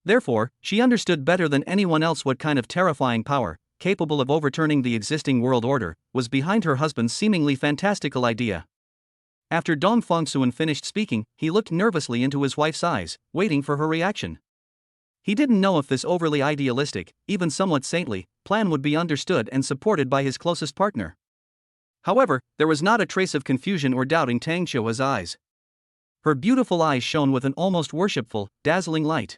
Therefore, she understood better than anyone else what kind of terrifying power, capable of overturning the existing world order, was behind her husband's seemingly fantastical idea. After Dong Fongsuen finished speaking, he looked nervously into his wife's eyes, waiting for her reaction. He didn't know if this overly idealistic, even somewhat saintly, plan would be understood and supported by his closest partner. However, there was not a trace of confusion or doubt in Tang Xiuhe's eyes. Her beautiful eyes shone with an almost worshipful, dazzling light.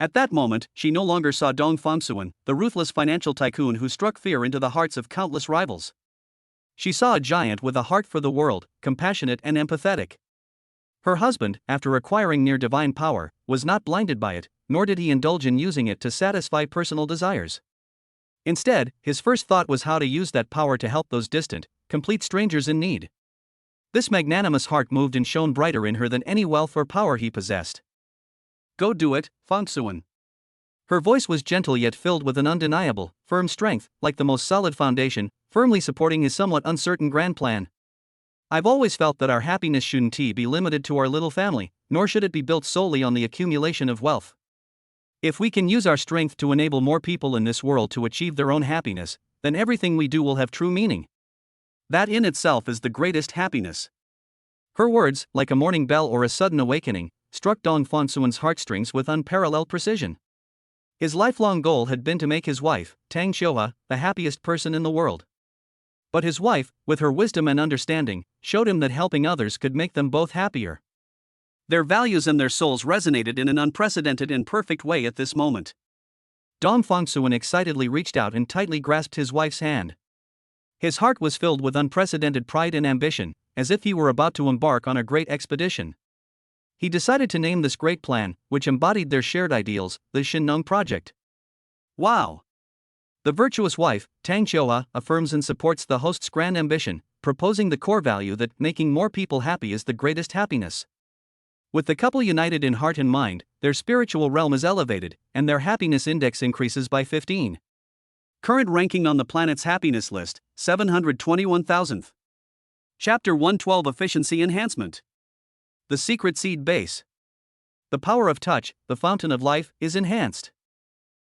At that moment, she no longer saw Dong Fongsuen, the ruthless financial tycoon who struck fear into the hearts of countless rivals. She saw a giant with a heart for the world, compassionate and empathetic. Her husband, after acquiring near-divine power, was not blinded by it, nor did he indulge in using it to satisfy personal desires. Instead, his first thought was how to use that power to help those distant, complete strangers in need. This magnanimous heart moved and shone brighter in her than any wealth or power he possessed. "Go do it, Fongsuen." Her voice was gentle yet filled with an undeniable, firm strength, like the most solid foundation, firmly supporting his somewhat uncertain grand plan. "I've always felt that our happiness shouldn't be limited to our little family, nor should it be built solely on the accumulation of wealth. If we can use our strength to enable more people in this world to achieve their own happiness, then everything we do will have true meaning. That in itself is the greatest happiness." Her words, like a morning bell or a sudden awakening, struck Dong Fonsuen's heartstrings with unparalleled precision. His lifelong goal had been to make his wife, Tang Xiuhe, the happiest person in the world. But his wife, with her wisdom and understanding, showed him that helping others could make them both happier. Their values and their souls resonated in an unprecedented and perfect way at this moment. Dong Fongsuen excitedly reached out and tightly grasped his wife's hand. His heart was filled with unprecedented pride and ambition, as if he were about to embark on a great expedition. He decided to name this great plan, which embodied their shared ideals, the Shinung Project. Wow! The virtuous wife, Tang Xiuhe, affirms and supports the host's grand ambition, proposing the core value that making more people happy is the greatest happiness. With the couple united in heart and mind, their spiritual realm is elevated, and their happiness index increases by 15. Current ranking on the planet's happiness list, 721,000th. Chapter 112 Efficiency Enhancement. The Secret Seed Base. The power of touch, the fountain of life, is enhanced.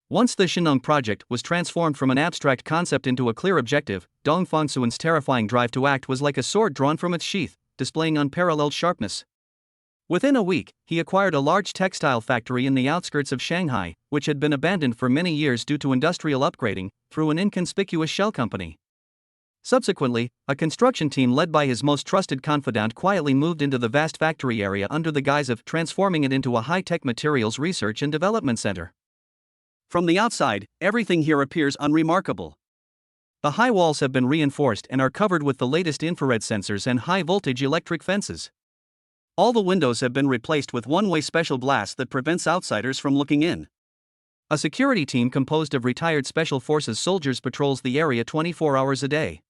Once the Shenong project was transformed from an abstract concept into a clear objective, Dong Fangsuan's terrifying drive to act was like a sword drawn from its sheath, displaying unparalleled sharpness. Within a week, he acquired a large textile factory in the outskirts of Shanghai, which had been abandoned for many years due to industrial upgrading, through an inconspicuous shell company. Subsequently, a construction team led by his most trusted confidant quietly moved into the vast factory area under the guise of transforming it into a high-tech materials research and development center. From the outside, everything here appears unremarkable. The high walls have been reinforced and are covered with the latest infrared sensors and high-voltage electric fences. All the windows have been replaced with one-way special glass that prevents outsiders from looking in. A security team composed of retired Special Forces soldiers patrols the area 24 hours a day.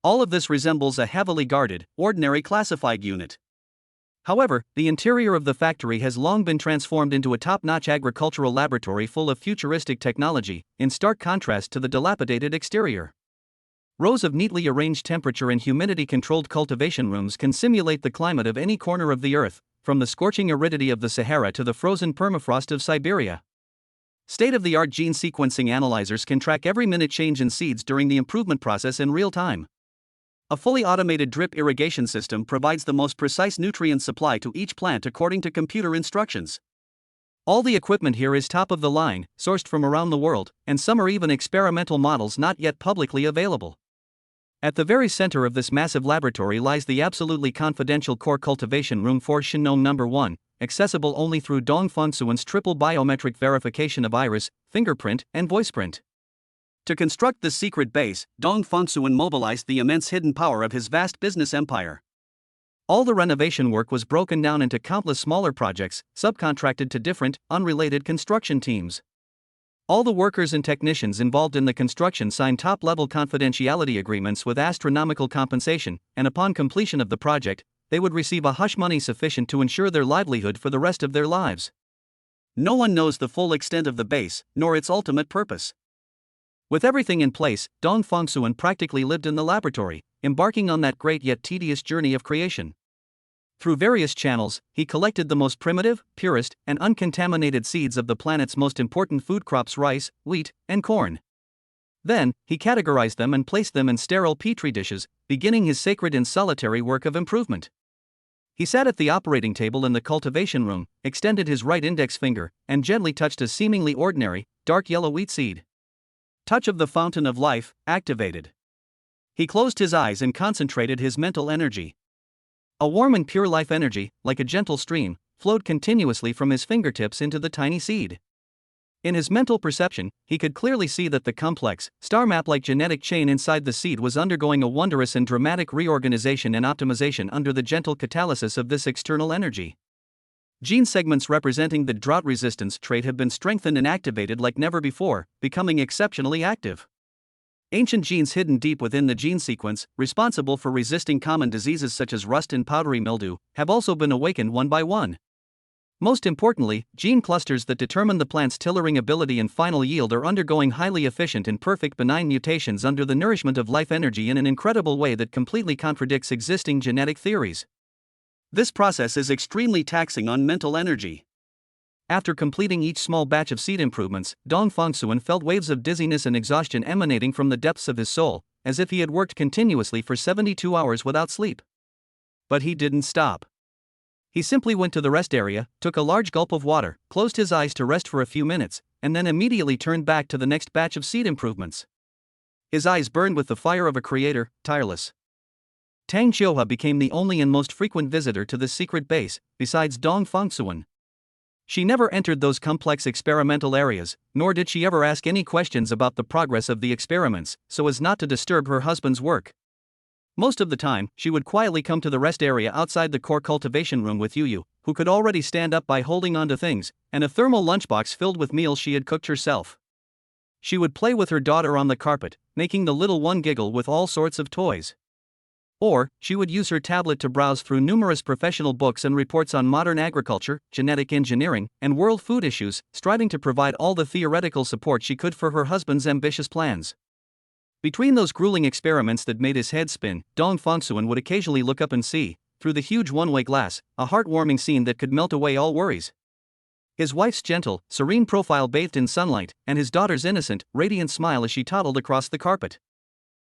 All of this resembles a heavily guarded, ordinary classified unit. However, the interior of the factory has long been transformed into a top-notch agricultural laboratory full of futuristic technology, in stark contrast to the dilapidated exterior. Rows of neatly arranged temperature and humidity-controlled cultivation rooms can simulate the climate of any corner of the Earth, from the scorching aridity of the Sahara to the frozen permafrost of Siberia. State-of-the-art gene sequencing analyzers can track every minute change in seeds during the improvement process in real time. A fully automated drip irrigation system provides the most precise nutrient supply to each plant according to computer instructions. All the equipment here is top of the line, sourced from around the world, and some are even experimental models not yet publicly available. At the very center of this massive laboratory lies the absolutely confidential core cultivation room for Shenong No. 1, accessible only through Dong Fangsuan's triple biometric verification of iris, fingerprint, and voiceprint. To construct this secret base, Dong Fangsuan mobilized the immense hidden power of his vast business empire. All the renovation work was broken down into countless smaller projects, subcontracted to different, unrelated construction teams. All the workers and technicians involved in the construction signed top-level confidentiality agreements with astronomical compensation, and upon completion of the project, they would receive a hush money sufficient to ensure their livelihood for the rest of their lives. No one knows the full extent of the base, nor its ultimate purpose. With everything in place, Dong Fangsuan practically lived in the laboratory, embarking on that great yet tedious journey of creation. Through various channels, he collected the most primitive, purest, and uncontaminated seeds of the planet's most important food crops: rice, wheat, and corn. Then, he categorized them and placed them in sterile petri dishes, beginning his sacred and solitary work of improvement. He sat at the operating table in the cultivation room, extended his right index finger, and gently touched a seemingly ordinary, dark yellow wheat seed. Touch of the fountain of life, activated. He closed his eyes and concentrated his mental energy. A warm and pure life energy, like a gentle stream, flowed continuously from his fingertips into the tiny seed. In his mental perception, he could clearly see that the complex, star map-like genetic chain inside the seed was undergoing a wondrous and dramatic reorganization and optimization under the gentle catalysis of this external energy. Gene segments representing the drought resistance trait have been strengthened and activated like never before, becoming exceptionally active. Ancient genes hidden deep within the gene sequence, responsible for resisting common diseases such as rust and powdery mildew, have also been awakened one by one. Most importantly, gene clusters that determine the plant's tillering ability and final yield are undergoing highly efficient and perfect benign mutations under the nourishment of life energy in an incredible way that completely contradicts existing genetic theories. This process is extremely taxing on mental energy. After completing each small batch of seed improvements, Dong Fangsuan felt waves of dizziness and exhaustion emanating from the depths of his soul, as if he had worked continuously for 72 hours without sleep. But he didn't stop. He simply went to the rest area, took a large gulp of water, closed his eyes to rest for a few minutes, and then immediately turned back to the next batch of seed improvements. His eyes burned with the fire of a creator, tireless. Tang Xiuhua became the only and most frequent visitor to this secret base, besides Dong Fangsuan. She never entered those complex experimental areas, nor did she ever ask any questions about the progress of the experiments, so as not to disturb her husband's work. Most of the time, she would quietly come to the rest area outside the core cultivation room with Yu, who could already stand up by holding onto things, and a thermal lunchbox filled with meals she had cooked herself. She would play with her daughter on the carpet, making the little one giggle with all sorts of toys. Or, she would use her tablet to browse through numerous professional books and reports on modern agriculture, genetic engineering, and world food issues, striving to provide all the theoretical support she could for her husband's ambitious plans. Between those grueling experiments that made his head spin, Dong Fangsuan would occasionally look up and see, through the huge one-way glass, a heart-warming scene that could melt away all worries. His wife's gentle, serene profile bathed in sunlight, and his daughter's innocent, radiant smile as she toddled across the carpet.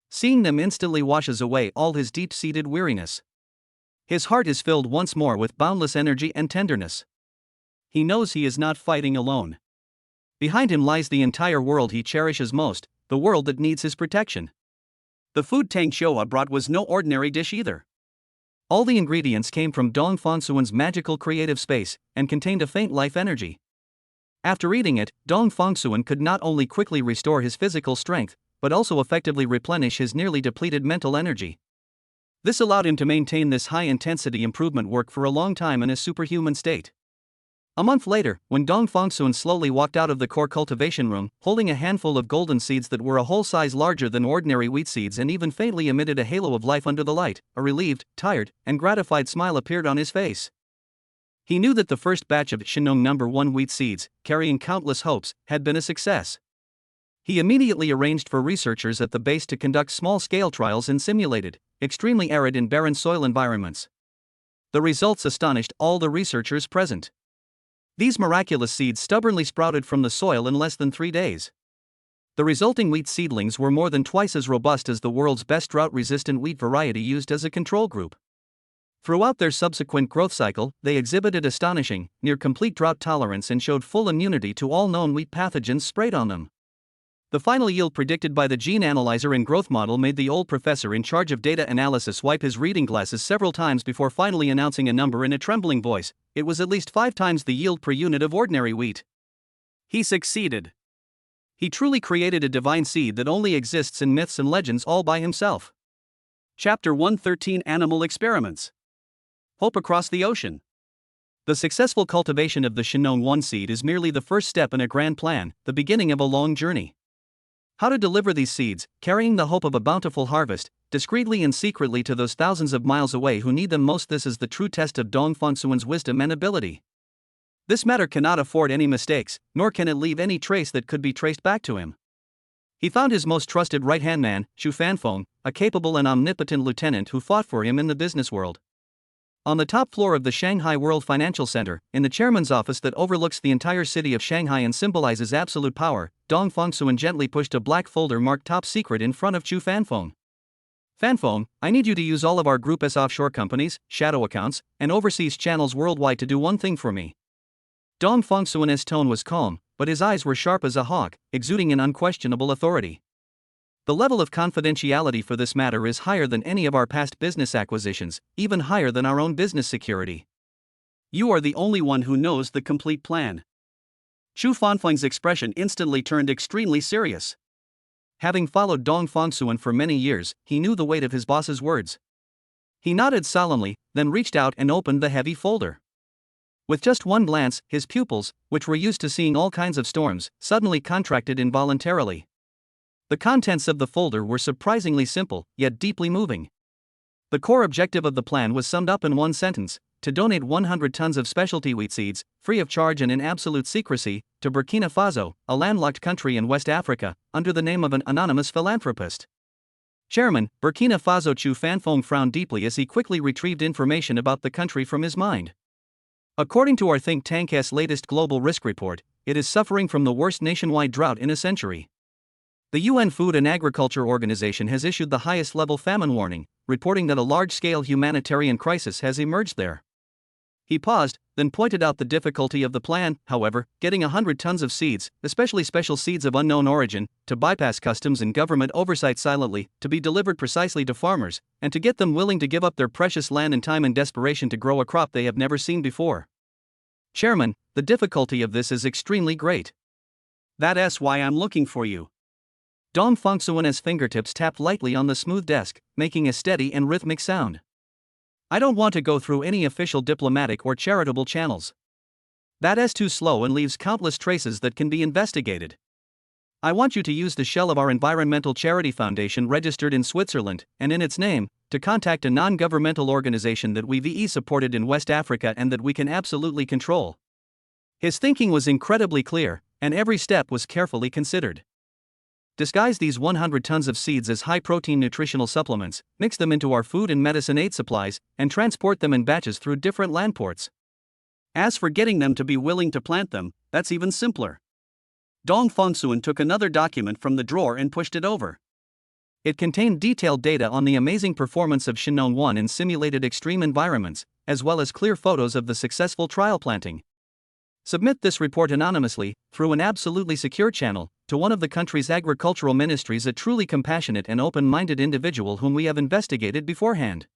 Seeing them instantly washes away all his deep-seated weariness. His heart is filled once more with boundless energy and tenderness. He knows he is not fighting alone. Behind him lies the entire world he cherishes most, the world that needs his protection. The food Tang Shoa brought was no ordinary dish either. All the ingredients came from Dong Fongsuan's magical creative space, and contained a faint life energy. After eating it, Dong Fongsuan could not only quickly restore his physical strength, but also effectively replenish his nearly depleted mental energy. This allowed him to maintain this high-intensity improvement work for a long time in a superhuman state. A month later, when Dong Fongsuan slowly walked out of the core cultivation room, holding a handful of golden seeds that were a whole size larger than ordinary wheat seeds and even faintly emitted a halo of life under the light, a relieved, tired, and gratified smile appeared on his face. He knew that the first batch of Shinong No. 1 wheat seeds, carrying countless hopes, had been a success. He immediately arranged for researchers at the base to conduct small-scale trials in simulated, extremely arid and barren soil environments. The results astonished all the researchers present. These miraculous seeds stubbornly sprouted from the soil in less than 3 days. The resulting wheat seedlings were more than twice as robust as the world's best drought-resistant wheat variety used as a control group. Throughout their subsequent growth cycle, they exhibited astonishing, near-complete drought tolerance and showed full immunity to all known wheat pathogens sprayed on them. The final yield predicted by the gene analyzer and growth model made the old professor in charge of data analysis wipe his reading glasses several times before finally announcing a number in a trembling voice. It was at least 5 times the yield per unit of ordinary wheat. He succeeded. He truly created a divine seed that only exists in myths and legends all by himself. Chapter 113 Animal Experiments. Hope across the ocean. The successful cultivation of the Shinong 1 seed is merely the first step in a grand plan, the beginning of a long journey. How to deliver these seeds, carrying the hope of a bountiful harvest, discreetly and secretly to those thousands of miles away who need them most. This is the true test of Dong Fongsuan's wisdom and ability. This matter cannot afford any mistakes, nor can it leave any trace that could be traced back to him. He found his most trusted right-hand man, Xu Fanfeng, a capable and omnipotent lieutenant who fought for him in the business world. On the top floor of the Shanghai World Financial Center, in the chairman's office that overlooks the entire city of Shanghai and symbolizes absolute power, Dong Fongsuan gently pushed a black folder marked Top Secret in front of Xu Fanfeng. Fanfeng, I need you to use all of our Group S offshore companies, shadow accounts, and overseas channels worldwide to do one thing for me. Dong Fongsuan's tone was calm, but his eyes were sharp as a hawk, exuding an unquestionable authority. The level of confidentiality for this matter is higher than any of our past business acquisitions, even higher than our own business security. You are the only one who knows the complete plan. Xu Fanfeng's expression instantly turned extremely serious. Having followed Dong Fongsuan for many years, he knew the weight of his boss's words. He nodded solemnly, then reached out and opened the heavy folder. With just one glance, his pupils, which were used to seeing all kinds of storms, suddenly contracted involuntarily. The contents of the folder were surprisingly simple, yet deeply moving. The core objective of the plan was summed up in one sentence: to donate 100 tons of specialty wheat seeds, free of charge and in absolute secrecy, to Burkina Faso, a landlocked country in West Africa, under the name of an anonymous philanthropist. Chairman, Burkina Faso. Xu Fanfeng frowned deeply as he quickly retrieved information about the country from his mind. According to our think tank's latest global risk report, it is suffering from the worst nationwide drought in a century. The UN Food and Agriculture Organization has issued the highest-level famine warning, reporting that a large-scale humanitarian crisis has emerged there. He paused, then pointed out the difficulty of the plan. However, getting 100 tons of seeds, especially special seeds of unknown origin, to bypass customs and government oversight silently, to be delivered precisely to farmers, and to get them willing to give up their precious land and time in desperation to grow a crop they have never seen before. Chairman, the difficulty of this is extremely great. That's why I'm looking for you. Dong Fongsuan's fingertips tapped lightly on the smooth desk, making a steady and rhythmic sound. I don't want to go through any official diplomatic or charitable channels. That's too slow and leaves countless traces that can be investigated. I want you to use the shell of our environmental charity foundation registered in Switzerland, and in its name, to contact a non-governmental organization that we've supported in West Africa and that we can absolutely control. His thinking was incredibly clear, and every step was carefully considered. Disguise these 100 tons of seeds as high-protein nutritional supplements, mix them into our food and medicine aid supplies, and transport them in batches through different land ports. As for getting them to be willing to plant them, that's even simpler. Dong Fengsuan took another document from the drawer and pushed it over. It contained detailed data on the amazing performance of Shinong 1 in simulated extreme environments, as well as clear photos of the successful trial planting. Submit this report anonymously, through an absolutely secure channel, to one of the country's agricultural ministries, a truly compassionate and open-minded individual whom we have investigated beforehand.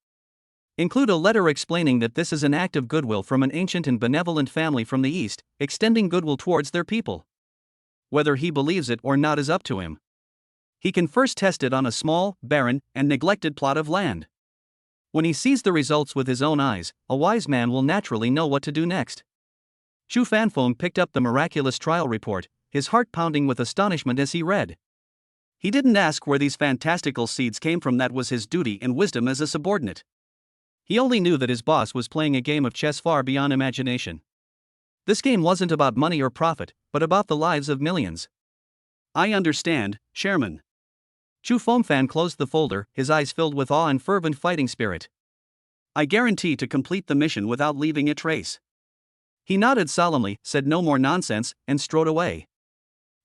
Include a letter explaining that this is an act of goodwill from an ancient and benevolent family from the East, extending goodwill towards their people. Whether he believes it or not is up to him. He can first test it on a small, barren, and neglected plot of land. When he sees the results with his own eyes, a wise man will naturally know what to do next. Chu Fanfeng picked up the miraculous trial report, his heart pounding with astonishment as he read. He didn't ask where these fantastical seeds came from, that was his duty and wisdom as a subordinate. He only knew that his boss was playing a game of chess far beyond imagination. This game wasn't about money or profit, but about the lives of millions. I understand, Chairman. Chu Fengfan closed the folder, his eyes filled with awe and fervent fighting spirit. I guarantee to complete the mission without leaving a trace. He nodded solemnly, said no more nonsense, and strode away.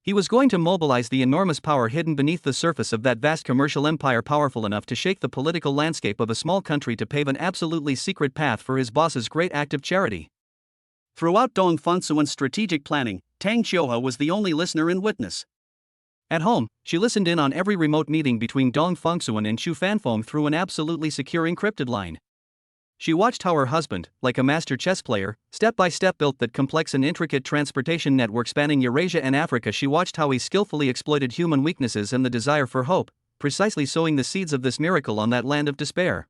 He was going to mobilize the enormous power hidden beneath the surface of that vast commercial empire, powerful enough to shake the political landscape of a small country, to pave an absolutely secret path for his boss's great act of charity. Throughout Dong Fengsuan's strategic planning, Tang Xiuhe was the only listener and witness. At home, she listened in on every remote meeting between Dong Fengsuan and Chu Fanfeng through an absolutely secure encrypted line. She watched how her husband, like a master chess player, step by step built that complex and intricate transportation network spanning Eurasia and Africa. She watched how he skillfully exploited human weaknesses and the desire for hope, precisely sowing the seeds of this miracle on that land of despair.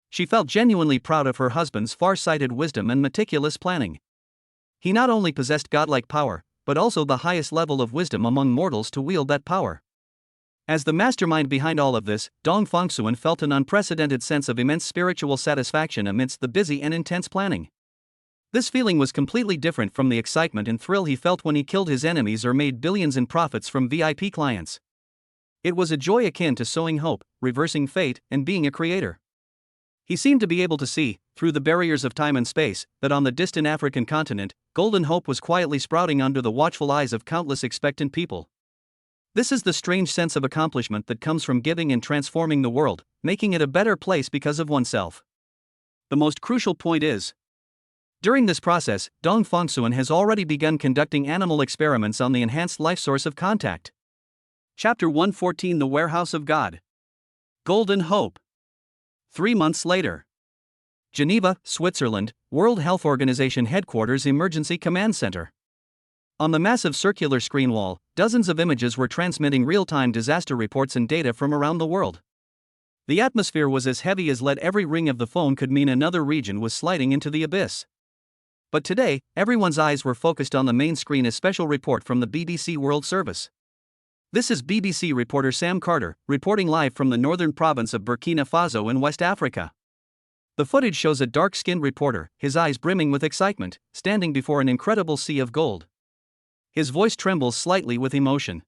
She felt genuinely proud of her husband's far-sighted wisdom and meticulous planning. He not only possessed godlike power, but also the highest level of wisdom among mortals to wield that power. As the mastermind behind all of this, Dong Fengsuan felt an unprecedented sense of immense spiritual satisfaction amidst the busy and intense planning. This feeling was completely different from the excitement and thrill he felt when he killed his enemies or made billions in profits from VIP clients. It was a joy akin to sowing hope, reversing fate, and being a creator. He seemed to be able to see, through the barriers of time and space, that on the distant African continent, golden hope was quietly sprouting under the watchful eyes of countless expectant people. This is the strange sense of accomplishment that comes from giving and transforming the world, making it a better place because of oneself. The most crucial point is, during this process, Dong Fengsuan has already begun conducting animal experiments on the enhanced life source of contact. Chapter 114: The Warehouse of God. Golden Hope. 3 months later. Geneva, Switzerland, World Health Organization Headquarters Emergency Command Center. On the massive circular screen wall, dozens of images were transmitting real-time disaster reports and data from around the world. The atmosphere was as heavy as lead. Every ring of the phone could mean another region was sliding into the abyss. But today, everyone's eyes were focused on the main screen, a special report from the BBC World Service. This is BBC reporter Sam Carter, reporting live from the northern province of Burkina Faso in West Africa. The footage shows a dark-skinned reporter, his eyes brimming with excitement, standing before an incredible sea of gold. His voice trembles slightly with emotion.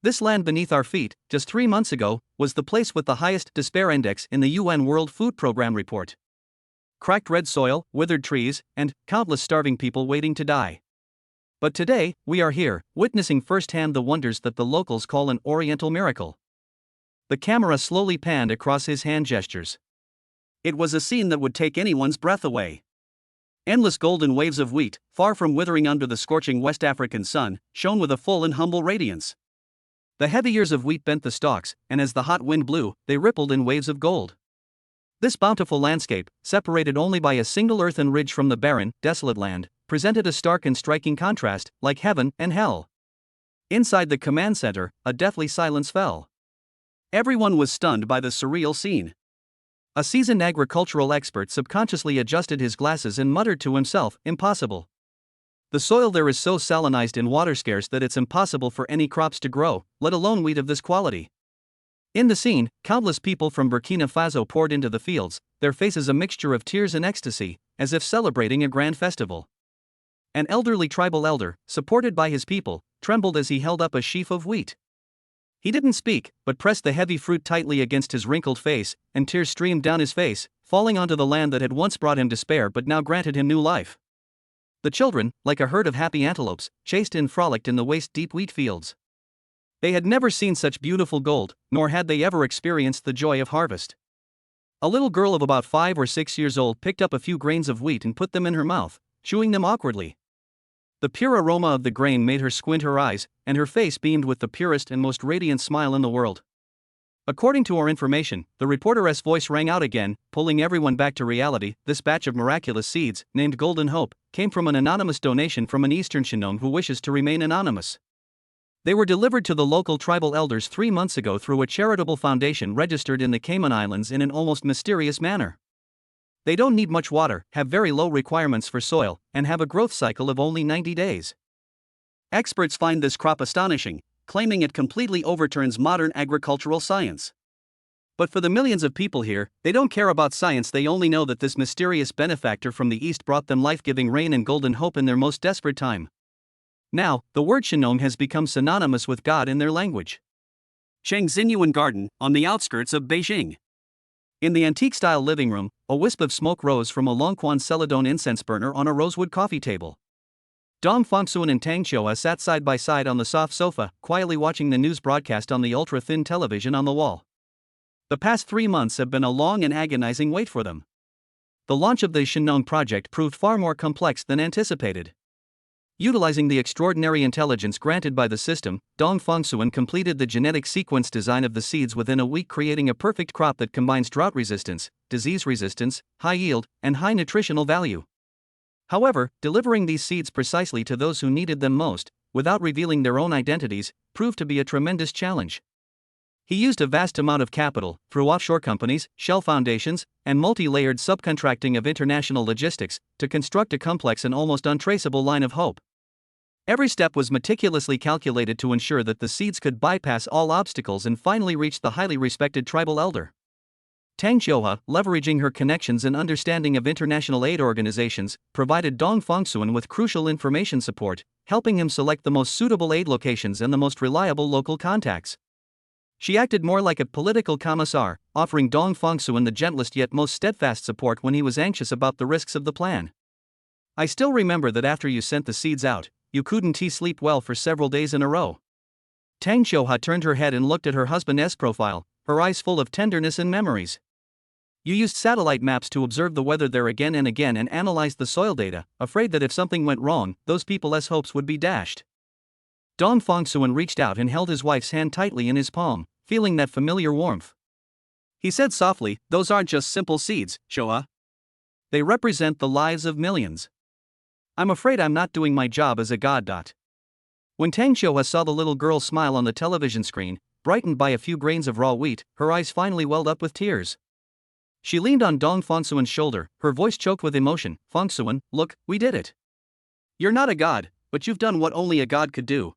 This land beneath our feet, just 3 months ago, was the place with the highest despair index in the UN World Food Programme report. Cracked red soil, withered trees, and countless starving people waiting to die. But today, we are here, witnessing firsthand the wonders that the locals call an Oriental miracle. The camera slowly panned across his hand gestures. It was a scene that would take anyone's breath away. Endless golden waves of wheat, far from withering under the scorching West African sun, shone with a full and humble radiance. The heavy ears of wheat bent the stalks, and as the hot wind blew, they rippled in waves of gold. This bountiful landscape, separated only by a single earthen ridge from the barren, desolate land, presented a stark and striking contrast, like heaven and hell. Inside the command center, a deathly silence fell. Everyone was stunned by the surreal scene. A seasoned agricultural expert subconsciously adjusted his glasses and muttered to himself, "Impossible. The soil there is so salinized and water scarce that it's impossible for any crops to grow, let alone wheat of this quality." In the scene, countless people from Burkina Faso poured into the fields, their faces a mixture of tears and ecstasy, as if celebrating a grand festival. An elderly tribal elder, supported by his people, trembled as he held up a sheaf of wheat. He didn't speak, but pressed the heavy fruit tightly against his wrinkled face, and tears streamed down his face, falling onto the land that had once brought him despair but now granted him new life. The children, like a herd of happy antelopes, chased and frolicked in the waist-deep wheat fields. They had never seen such beautiful gold, nor had they ever experienced the joy of harvest. A little girl of about 5 or 6 years old picked up a few grains of wheat and put them in her mouth, chewing them awkwardly. The pure aroma of the grain made her squint her eyes, and her face beamed with the purest and most radiant smile in the world. According to our information, the reporter's voice rang out again, pulling everyone back to reality. This batch of miraculous seeds, named Golden Hope, came from an anonymous donation from an Eastern Shinnon who wishes to remain anonymous. They were delivered to the local tribal elders 3 months ago through a charitable foundation registered in the Cayman Islands in an almost mysterious manner. They don't need much water, have very low requirements for soil, and have a growth cycle of only 90 days. Experts find this crop astonishing, claiming it completely overturns modern agricultural science. But for the millions of people here, they don't care about science, they only know that this mysterious benefactor from the East brought them life-giving rain and golden hope in their most desperate time. Now, the word Shinnon has become synonymous with God in their language. Chengxinyuan Garden, on the outskirts of Beijing. In the antique-style living room, a wisp of smoke rose from a Longquan celadone incense burner on a rosewood coffee table. Dong Fongsuan and Tang Qiuhua sat side by side on the soft sofa, quietly watching the news broadcast on the ultra-thin television on the wall. The past 3 months have been a long and agonizing wait for them. The launch of the Shinnon project proved far more complex than anticipated. Utilizing the extraordinary intelligence granted by the system, Dong Fongsuan completed the genetic sequence design of the seeds within a week, creating a perfect crop that combines drought resistance, disease resistance, high yield, and high nutritional value. However, delivering these seeds precisely to those who needed them most, without revealing their own identities, proved to be a tremendous challenge. He used a vast amount of capital, through offshore companies, shell foundations, and multi-layered subcontracting of international logistics, to construct a complex and almost untraceable line of hope. Every step was meticulously calculated to ensure that the seeds could bypass all obstacles and finally reach the highly respected tribal elder. Tang Qiuhua, leveraging her connections and understanding of international aid organizations, provided Dong Fongsuan with crucial information support, helping him select the most suitable aid locations and the most reliable local contacts. She acted more like a political commissar, offering Dong Fongsuan the gentlest yet most steadfast support when he was anxious about the risks of the plan. I still remember that after you sent the seeds out, you couldn't sleep well for several days in a row. Tang Qiuhua turned her head and looked at her husband's profile, her eyes full of tenderness and memories. You used satellite maps to observe the weather there again and again and analyzed the soil data, afraid that if something went wrong, those people's hopes would be dashed. Dong Fongsuan reached out and held his wife's hand tightly in his palm, feeling that familiar warmth. He said softly, "Those aren't just simple seeds, Qiuhua. They represent the lives of millions. I'm afraid I'm not doing my job as a god." When Tang Qiuhua saw the little girl smile on the television screen, brightened by a few grains of raw wheat, her eyes finally welled up with tears. She leaned on Dong Fongsuan's shoulder, her voice choked with emotion. "Fongsuan, look, we did it. You're not a god, but you've done what only a god could do."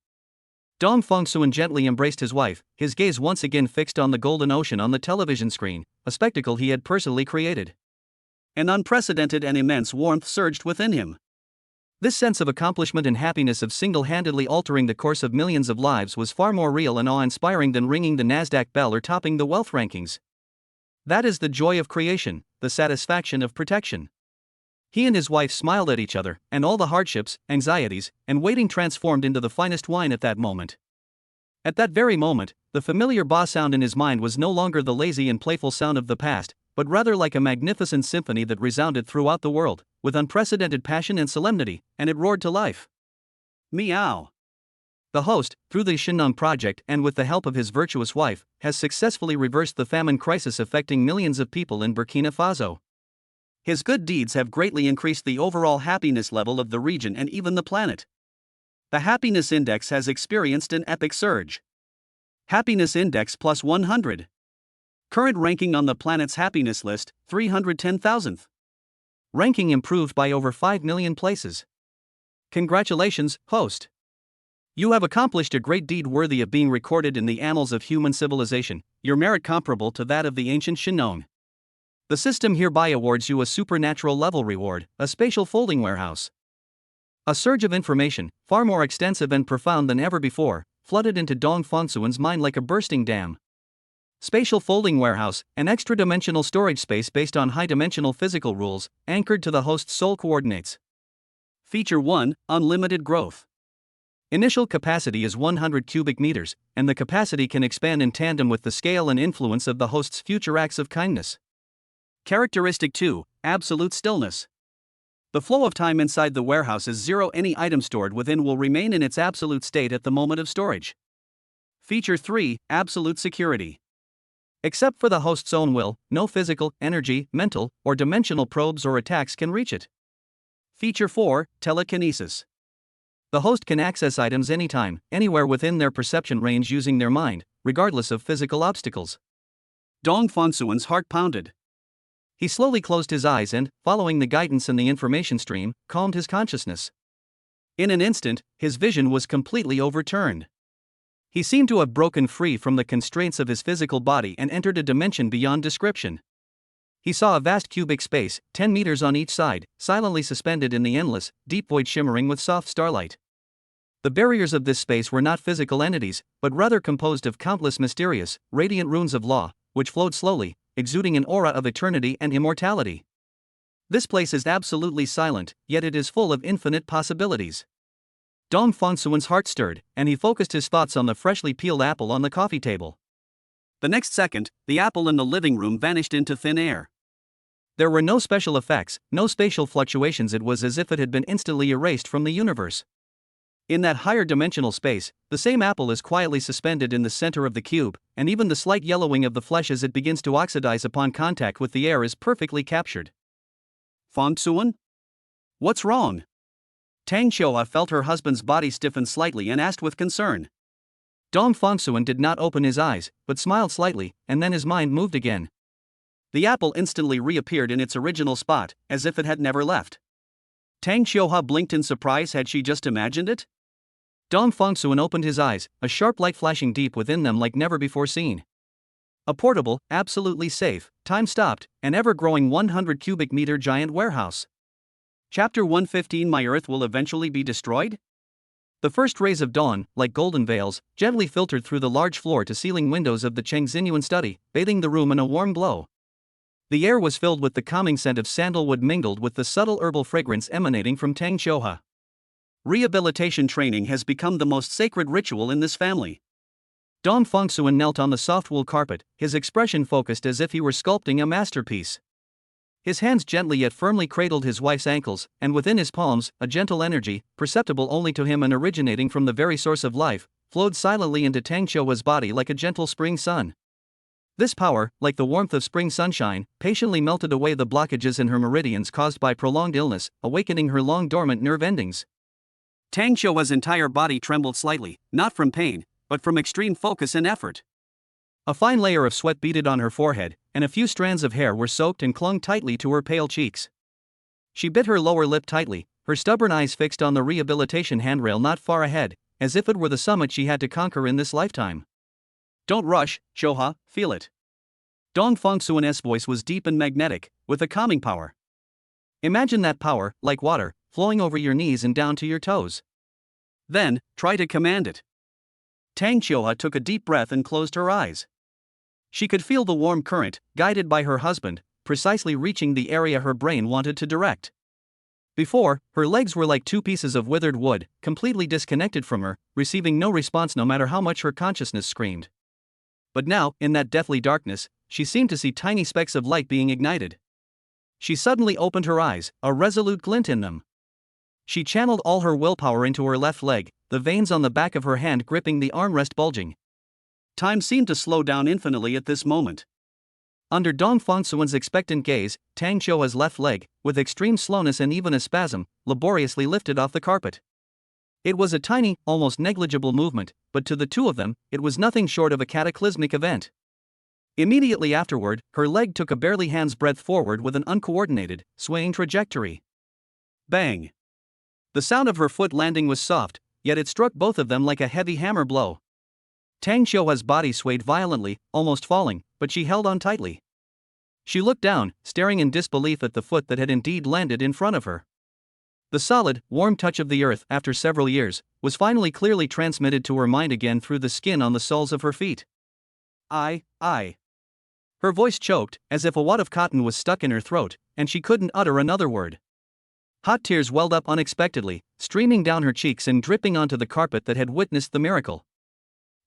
Dong Fongsuan gently embraced his wife, his gaze once again fixed on the golden ocean on the television screen, a spectacle he had personally created. An unprecedented and immense warmth surged within him. This sense of accomplishment and happiness of single-handedly altering the course of millions of lives was far more real and awe-inspiring than ringing the Nasdaq bell or topping the wealth rankings. That is the joy of creation, the satisfaction of protection. He and his wife smiled at each other, and all the hardships, anxieties, and waiting transformed into the finest wine at that moment. At that very moment, the familiar ba sound in his mind was no longer the lazy and playful sound of the past, but rather like a magnificent symphony that resounded throughout the world, with unprecedented passion and solemnity, and it roared to life. Meow. The host, through the Shinnon project and with the help of his virtuous wife, has successfully reversed the famine crisis affecting millions of people in Burkina Faso. His good deeds have greatly increased the overall happiness level of the region and even the planet. The happiness index has experienced an epic surge. Happiness index plus 100. Current ranking on the planet's happiness list, 310,000th. Ranking improved by over 5 million places. Congratulations, host. You have accomplished a great deed worthy of being recorded in the annals of human civilization, your merit comparable to that of the ancient Shinnon. The system hereby awards you a supernatural level reward, a spatial folding warehouse. A surge of information, far more extensive and profound than ever before, flooded into Dong Fongsuan's mind like a bursting dam. Spatial folding warehouse, an extra-dimensional storage space based on high-dimensional physical rules, anchored to the host's soul coordinates. Feature 1, Unlimited Growth. Initial capacity is 100 cubic meters, and the capacity can expand in tandem with the scale and influence of the host's future acts of kindness. Characteristic 2, Absolute Stillness. The flow of time inside the warehouse is zero. Any item stored within will remain in its absolute state at the moment of storage. Feature 3, Absolute Security. Except for the host's own will, no physical, energy, mental, or dimensional probes or attacks can reach it. Feature 4, Telekinesis. The host can access items anytime, anywhere within their perception range using their mind, regardless of physical obstacles. Dong Fongsuan's heart pounded. He slowly closed his eyes and, following the guidance in the information stream, calmed his consciousness. In an instant, his vision was completely overturned. He seemed to have broken free from the constraints of his physical body and entered a dimension beyond description. He saw a vast cubic space, 10 meters on each side, silently suspended in the endless, deep void shimmering with soft starlight. The barriers of this space were not physical entities, but rather composed of countless mysterious, radiant runes of law, which flowed slowly, exuding an aura of eternity and immortality. This place is absolutely silent, yet it is full of infinite possibilities. Dong Fongsuan's heart stirred, and he focused his thoughts on the freshly peeled apple on the coffee table. The next second, the apple in the living room vanished into thin air. There were no special effects, no spatial fluctuations. It was as if it had been instantly erased from the universe. In that higher dimensional space, the same apple is quietly suspended in the center of the cube, and even the slight yellowing of the flesh as it begins to oxidize upon contact with the air is perfectly captured. Fongsuan? What's wrong? Tang Xiuhua felt her husband's body stiffen slightly and asked with concern. Dong Fongsuan did not open his eyes, but smiled slightly, and then his mind moved again. The apple instantly reappeared in its original spot, as if it had never left. Tang Xiuhua blinked in surprise. Had she just imagined it? Dong Fongsuan opened his eyes, a sharp light flashing deep within them like never before seen. A portable, absolutely safe, time-stopped, and ever-growing 100 cubic meter giant warehouse. Chapter 115. My Earth will eventually be destroyed? The first rays of dawn, like golden veils, gently filtered through the large floor-to-ceiling windows of the Chengxinyuan study, bathing the room in a warm glow. The air was filled with the calming scent of sandalwood mingled with the subtle herbal fragrance emanating from Tang Xiuhua. Rehabilitation training has become the most sacred ritual in this family. Dong Fongsuan knelt on the soft wool carpet, his expression focused as if he were sculpting a masterpiece. His hands gently yet firmly cradled his wife's ankles, and within his palms, a gentle energy, perceptible only to him and originating from the very source of life, flowed silently into Tang Xiuhua's body like a gentle spring sun. This power, like the warmth of spring sunshine, patiently melted away the blockages in her meridians caused by prolonged illness, awakening her long-dormant nerve endings. Tang Xiuhua's entire body trembled slightly, not from pain, but from extreme focus and effort. A fine layer of sweat beaded on her forehead, and a few strands of hair were soaked and clung tightly to her pale cheeks. She bit her lower lip tightly, her stubborn eyes fixed on the rehabilitation handrail not far ahead, as if it were the summit she had to conquer in this lifetime. Don't rush, Xiuhua, feel it. Dong Fongsuan's voice was deep and magnetic, with a calming power. Imagine that power, like water, flowing over your knees and down to your toes. Then, try to command it. Tang Xiuhua took a deep breath and closed her eyes. She could feel the warm current, guided by her husband, precisely reaching the area her brain wanted to direct. Before, her legs were like two pieces of withered wood, completely disconnected from her, receiving no response no matter how much her consciousness screamed. But now, in that deathly darkness, she seemed to see tiny specks of light being ignited. She suddenly opened her eyes, a resolute glint in them. She channeled all her willpower into her left leg, the veins on the back of her hand gripping the armrest bulging. Time seemed to slow down infinitely at this moment. Under Dong Fongsuan's expectant gaze, Tang Xiuhua's left leg, with extreme slowness and even a spasm, laboriously lifted off the carpet. It was a tiny, almost negligible movement, but to the two of them, it was nothing short of a cataclysmic event. Immediately afterward, her leg took a barely hand's breadth forward with an uncoordinated, swaying trajectory. Bang! The sound of her foot landing was soft, yet it struck both of them like a heavy hammer blow. Tang Xiuhua's body swayed violently, almost falling, but she held on tightly. She looked down, staring in disbelief at the foot that had indeed landed in front of her. The solid, warm touch of the earth, after several years, was finally clearly transmitted to her mind again through the skin on the soles of her feet. I. Her voice choked, as if a wad of cotton was stuck in her throat, and she couldn't utter another word. Hot tears welled up unexpectedly, streaming down her cheeks and dripping onto the carpet that had witnessed the miracle.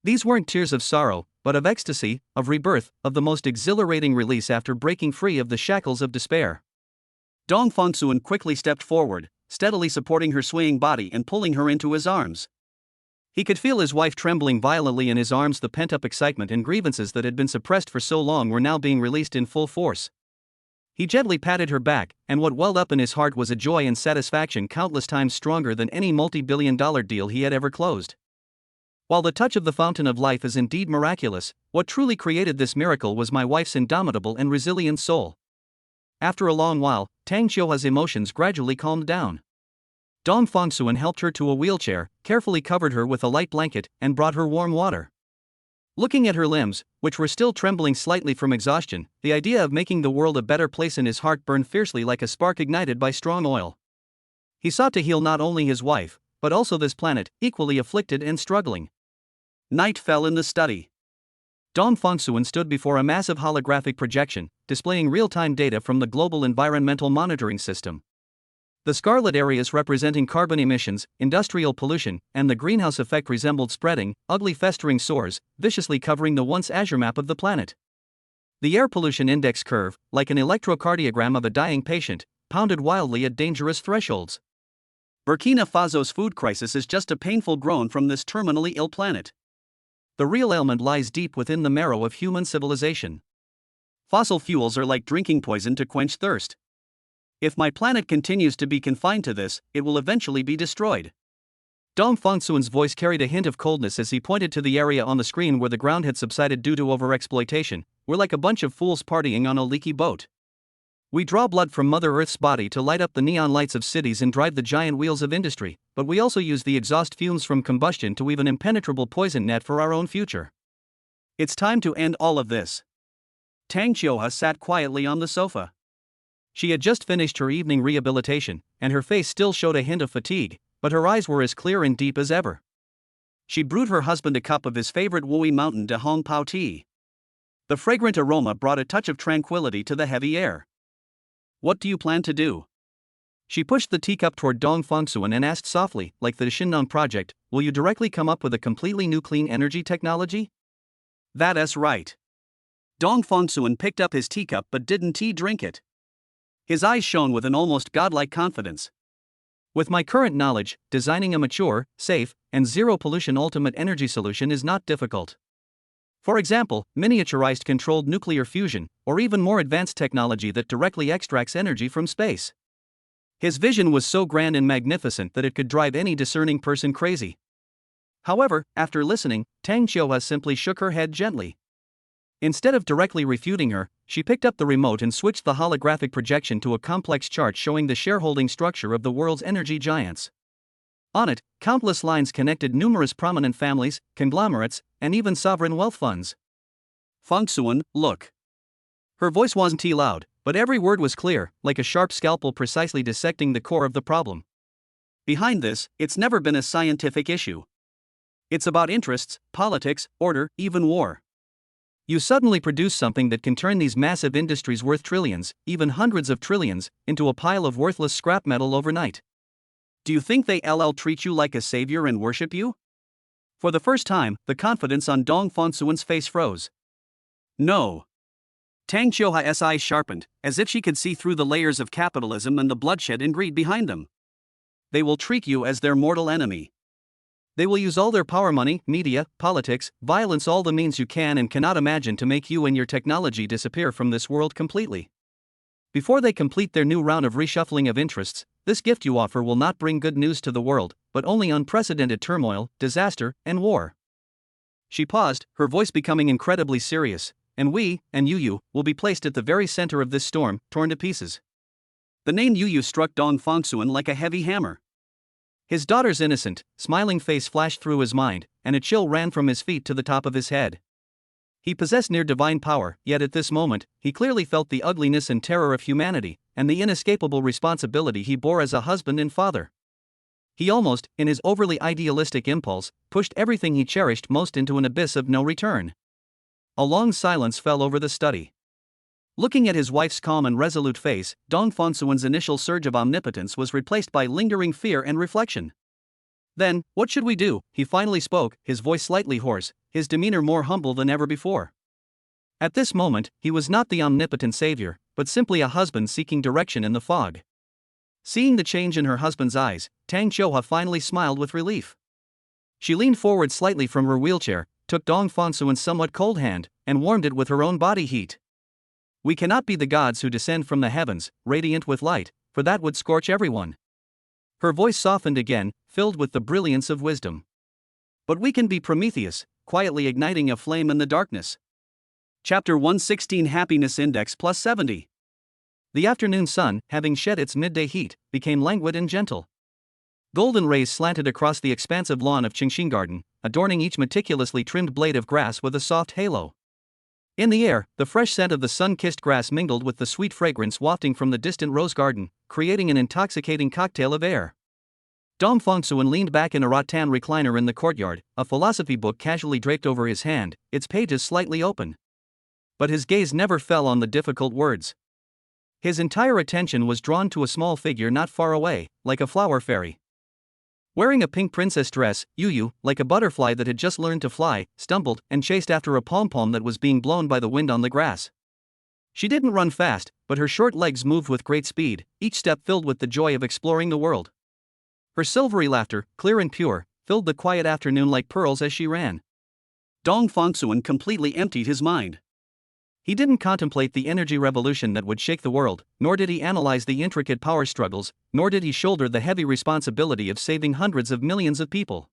These weren't tears of sorrow, but of ecstasy, of rebirth, of the most exhilarating release after breaking free of the shackles of despair. Dong Fongsuan quickly stepped forward, steadily supporting her swaying body and pulling her into his arms. He could feel his wife trembling violently in his arms. The pent-up excitement and grievances that had been suppressed for so long were now being released in full force. He gently patted her back, and what welled up in his heart was a joy and satisfaction countless times stronger than any multi-billion-dollar deal he had ever closed. While the touch of the fountain of life is indeed miraculous, what truly created this miracle was my wife's indomitable and resilient soul. After a long while, Tang Xiuha's emotions gradually calmed down. Dong Fongsuan helped her to a wheelchair, carefully covered her with a light blanket, and brought her warm water. Looking at her limbs, which were still trembling slightly from exhaustion, the idea of making the world a better place in his heart burned fiercely like a spark ignited by strong oil. He sought to heal not only his wife, but also this planet, equally afflicted and struggling. Night fell in the study. Dong Fongsuan stood before a massive holographic projection, displaying real-time data from the global environmental monitoring system. The scarlet areas representing carbon emissions, industrial pollution, and the greenhouse effect resembled spreading, ugly festering sores, viciously covering the once azure map of the planet. The air pollution index curve, like an electrocardiogram of a dying patient, pounded wildly at dangerous thresholds. Burkina Faso's food crisis is just a painful groan from this terminally ill planet. The real ailment lies deep within the marrow of human civilization. Fossil fuels are like drinking poison to quench thirst. If my planet continues to be confined to this, it will eventually be destroyed. Dong Fongsuan's voice carried a hint of coldness as he pointed to the area on the screen where the ground had subsided due to overexploitation. We're like a bunch of fools partying on a leaky boat. We draw blood from Mother Earth's body to light up the neon lights of cities and drive the giant wheels of industry, but we also use the exhaust fumes from combustion to weave an impenetrable poison net for our own future. It's time to end all of this. Tang Xiuha sat quietly on the sofa. She had just finished her evening rehabilitation, and her face still showed a hint of fatigue, but her eyes were as clear and deep as ever. She brewed her husband a cup of his favorite Wui Mountain de Hong Pao tea. The fragrant aroma brought a touch of tranquility to the heavy air. What do you plan to do? She pushed the teacup toward Dong Fongsuan and asked softly, like the Shinnon project, will you directly come up with a completely new clean energy technology? That's right. Dong Fongsuan picked up his teacup but didn't drink it. His eyes shone with an almost godlike confidence. With my current knowledge, designing a mature, safe, and zero-pollution ultimate energy solution is not difficult. For example, miniaturized controlled nuclear fusion, or even more advanced technology that directly extracts energy from space. His vision was so grand and magnificent that it could drive any discerning person crazy. However, after listening, Tang Xiuha simply shook her head gently. Instead of directly refuting her, she picked up the remote and switched the holographic projection to a complex chart showing the shareholding structure of the world's energy giants. On it, countless lines connected numerous prominent families, conglomerates, and even sovereign wealth funds. Fongsuan, look. Her voice wasn't loud, but every word was clear, like a sharp scalpel precisely dissecting the core of the problem. Behind this, it's never been a scientific issue. It's about interests, politics, order, even war. You suddenly produce something that can turn these massive industries worth trillions, even hundreds of trillions, into a pile of worthless scrap metal overnight. Do you think they'll treat you like a savior and worship you? For the first time, the confidence on Dong Fongsuan's face froze. No. Tang Xiuha's eyes sharpened, as if she could see through the layers of capitalism and the bloodshed and greed behind them. They will treat you as their mortal enemy. They will use all their power, money, media, politics, violence, all the means you can and cannot imagine to make you and your technology disappear from this world completely. Before they complete their new round of reshuffling of interests, this gift you offer will not bring good news to the world, but only unprecedented turmoil, disaster, and war. She paused, her voice becoming incredibly serious, and we, and you, will be placed at the very center of this storm, torn to pieces. The name Yu struck Dong Fongsuan like a heavy hammer. His daughter's innocent, smiling face flashed through his mind, and a chill ran from his feet to the top of his head. He possessed near divine power, yet at this moment, he clearly felt the ugliness and terror of humanity, and the inescapable responsibility he bore as a husband and father. He almost, in his overly idealistic impulse, pushed everything he cherished most into an abyss of no return. A long silence fell over the study. Looking at his wife's calm and resolute face, Dong Fongsuan's initial surge of omnipotence was replaced by lingering fear and reflection. Then, what should we do? He finally spoke, his voice slightly hoarse, his demeanor more humble than ever before. At this moment, he was not the omnipotent savior, but simply a husband seeking direction in the fog. Seeing the change in her husband's eyes, Tang Qiuhua finally smiled with relief. She leaned forward slightly from her wheelchair, took Dong Fongsuan's somewhat cold hand, and warmed it with her own body heat. We cannot be the gods who descend from the heavens, radiant with light, for that would scorch everyone. Her voice softened again, filled with the brilliance of wisdom. But we can be Prometheus, quietly igniting a flame in the darkness. Chapter 116 Happiness Index plus 70. The afternoon sun, having shed its midday heat, became languid and gentle. Golden rays slanted across the expansive lawn of Qingxin Garden, adorning each meticulously trimmed blade of grass with a soft halo. In the air, the fresh scent of the sun-kissed grass mingled with the sweet fragrance wafting from the distant rose garden, creating an intoxicating cocktail of air. Dong Fongsuan leaned back in a rattan recliner in the courtyard, a philosophy book casually draped over his hand, its pages slightly open. But his gaze never fell on the difficult words. His entire attention was drawn to a small figure not far away, like a flower fairy. Wearing a pink princess dress, Yu, like a butterfly that had just learned to fly, stumbled and chased after a pom-pom that was being blown by the wind on the grass. She didn't run fast, but her short legs moved with great speed, each step filled with the joy of exploring the world. Her silvery laughter, clear and pure, filled the quiet afternoon like pearls as she ran. Dong Fongsuan completely emptied his mind. He didn't contemplate the energy revolution that would shake the world, nor did he analyze the intricate power struggles, nor did he shoulder the heavy responsibility of saving hundreds of millions of people.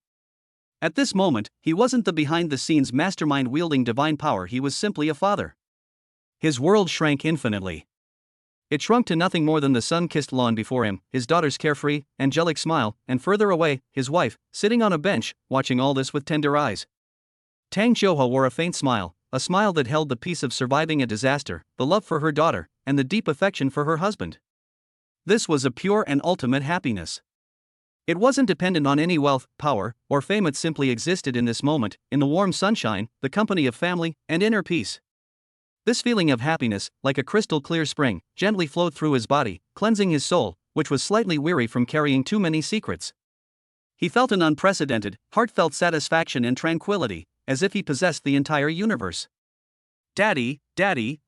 At this moment, he wasn't the behind-the-scenes mastermind wielding divine power, he was simply a father. His world shrank infinitely. It shrunk to nothing more than the sun-kissed lawn before him, his daughter's carefree, angelic smile, and further away, his wife, sitting on a bench, watching all this with tender eyes. Tang Qiuhua wore a faint smile, a smile that held the peace of surviving a disaster, the love for her daughter, and the deep affection for her husband. This was a pure and ultimate happiness. It wasn't dependent on any wealth, power, or fame, it simply existed in this moment, in the warm sunshine, the company of family, and inner peace. This feeling of happiness, like a crystal-clear spring, gently flowed through his body, cleansing his soul, which was slightly weary from carrying too many secrets. He felt an unprecedented, heartfelt satisfaction and tranquility, as if he possessed the entire universe. Daddy,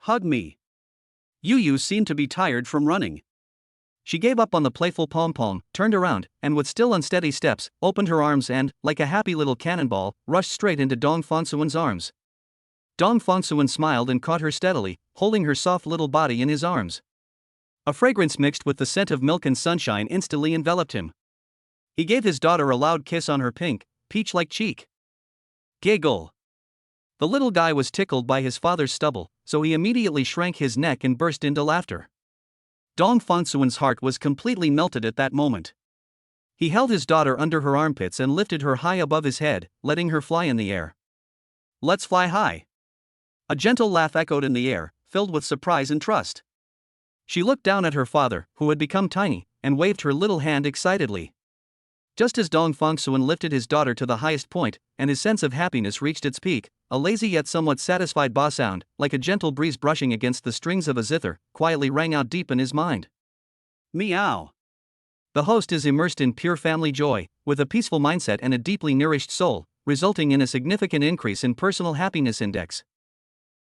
hug me. Yu seemed to be tired from running. She gave up on the playful pom-pom, turned around, and with still unsteady steps, opened her arms and, like a happy little cannonball, rushed straight into Dong Fongsuan's arms. Dong Fongsuan smiled and caught her steadily, holding her soft little body in his arms. A fragrance mixed with the scent of milk and sunshine instantly enveloped him. He gave his daughter a loud kiss on her pink, peach-like cheek. Giggle. The little guy was tickled by his father's stubble, so he immediately shrank his neck and burst into laughter. Dong Fongsuan's heart was completely melted at that moment. He held his daughter under her armpits and lifted her high above his head, letting her fly in the air. Let's fly high. A gentle laugh echoed in the air, filled with surprise and trust. She looked down at her father, who had become tiny, and waved her little hand excitedly. Just as Dong Fongsuan lifted his daughter to the highest point, and his sense of happiness reached its peak, a lazy yet somewhat satisfied ba sound, like a gentle breeze brushing against the strings of a zither, quietly rang out deep in his mind. Meow. The host is immersed in pure family joy, with a peaceful mindset and a deeply nourished soul, resulting in a significant increase in personal happiness index.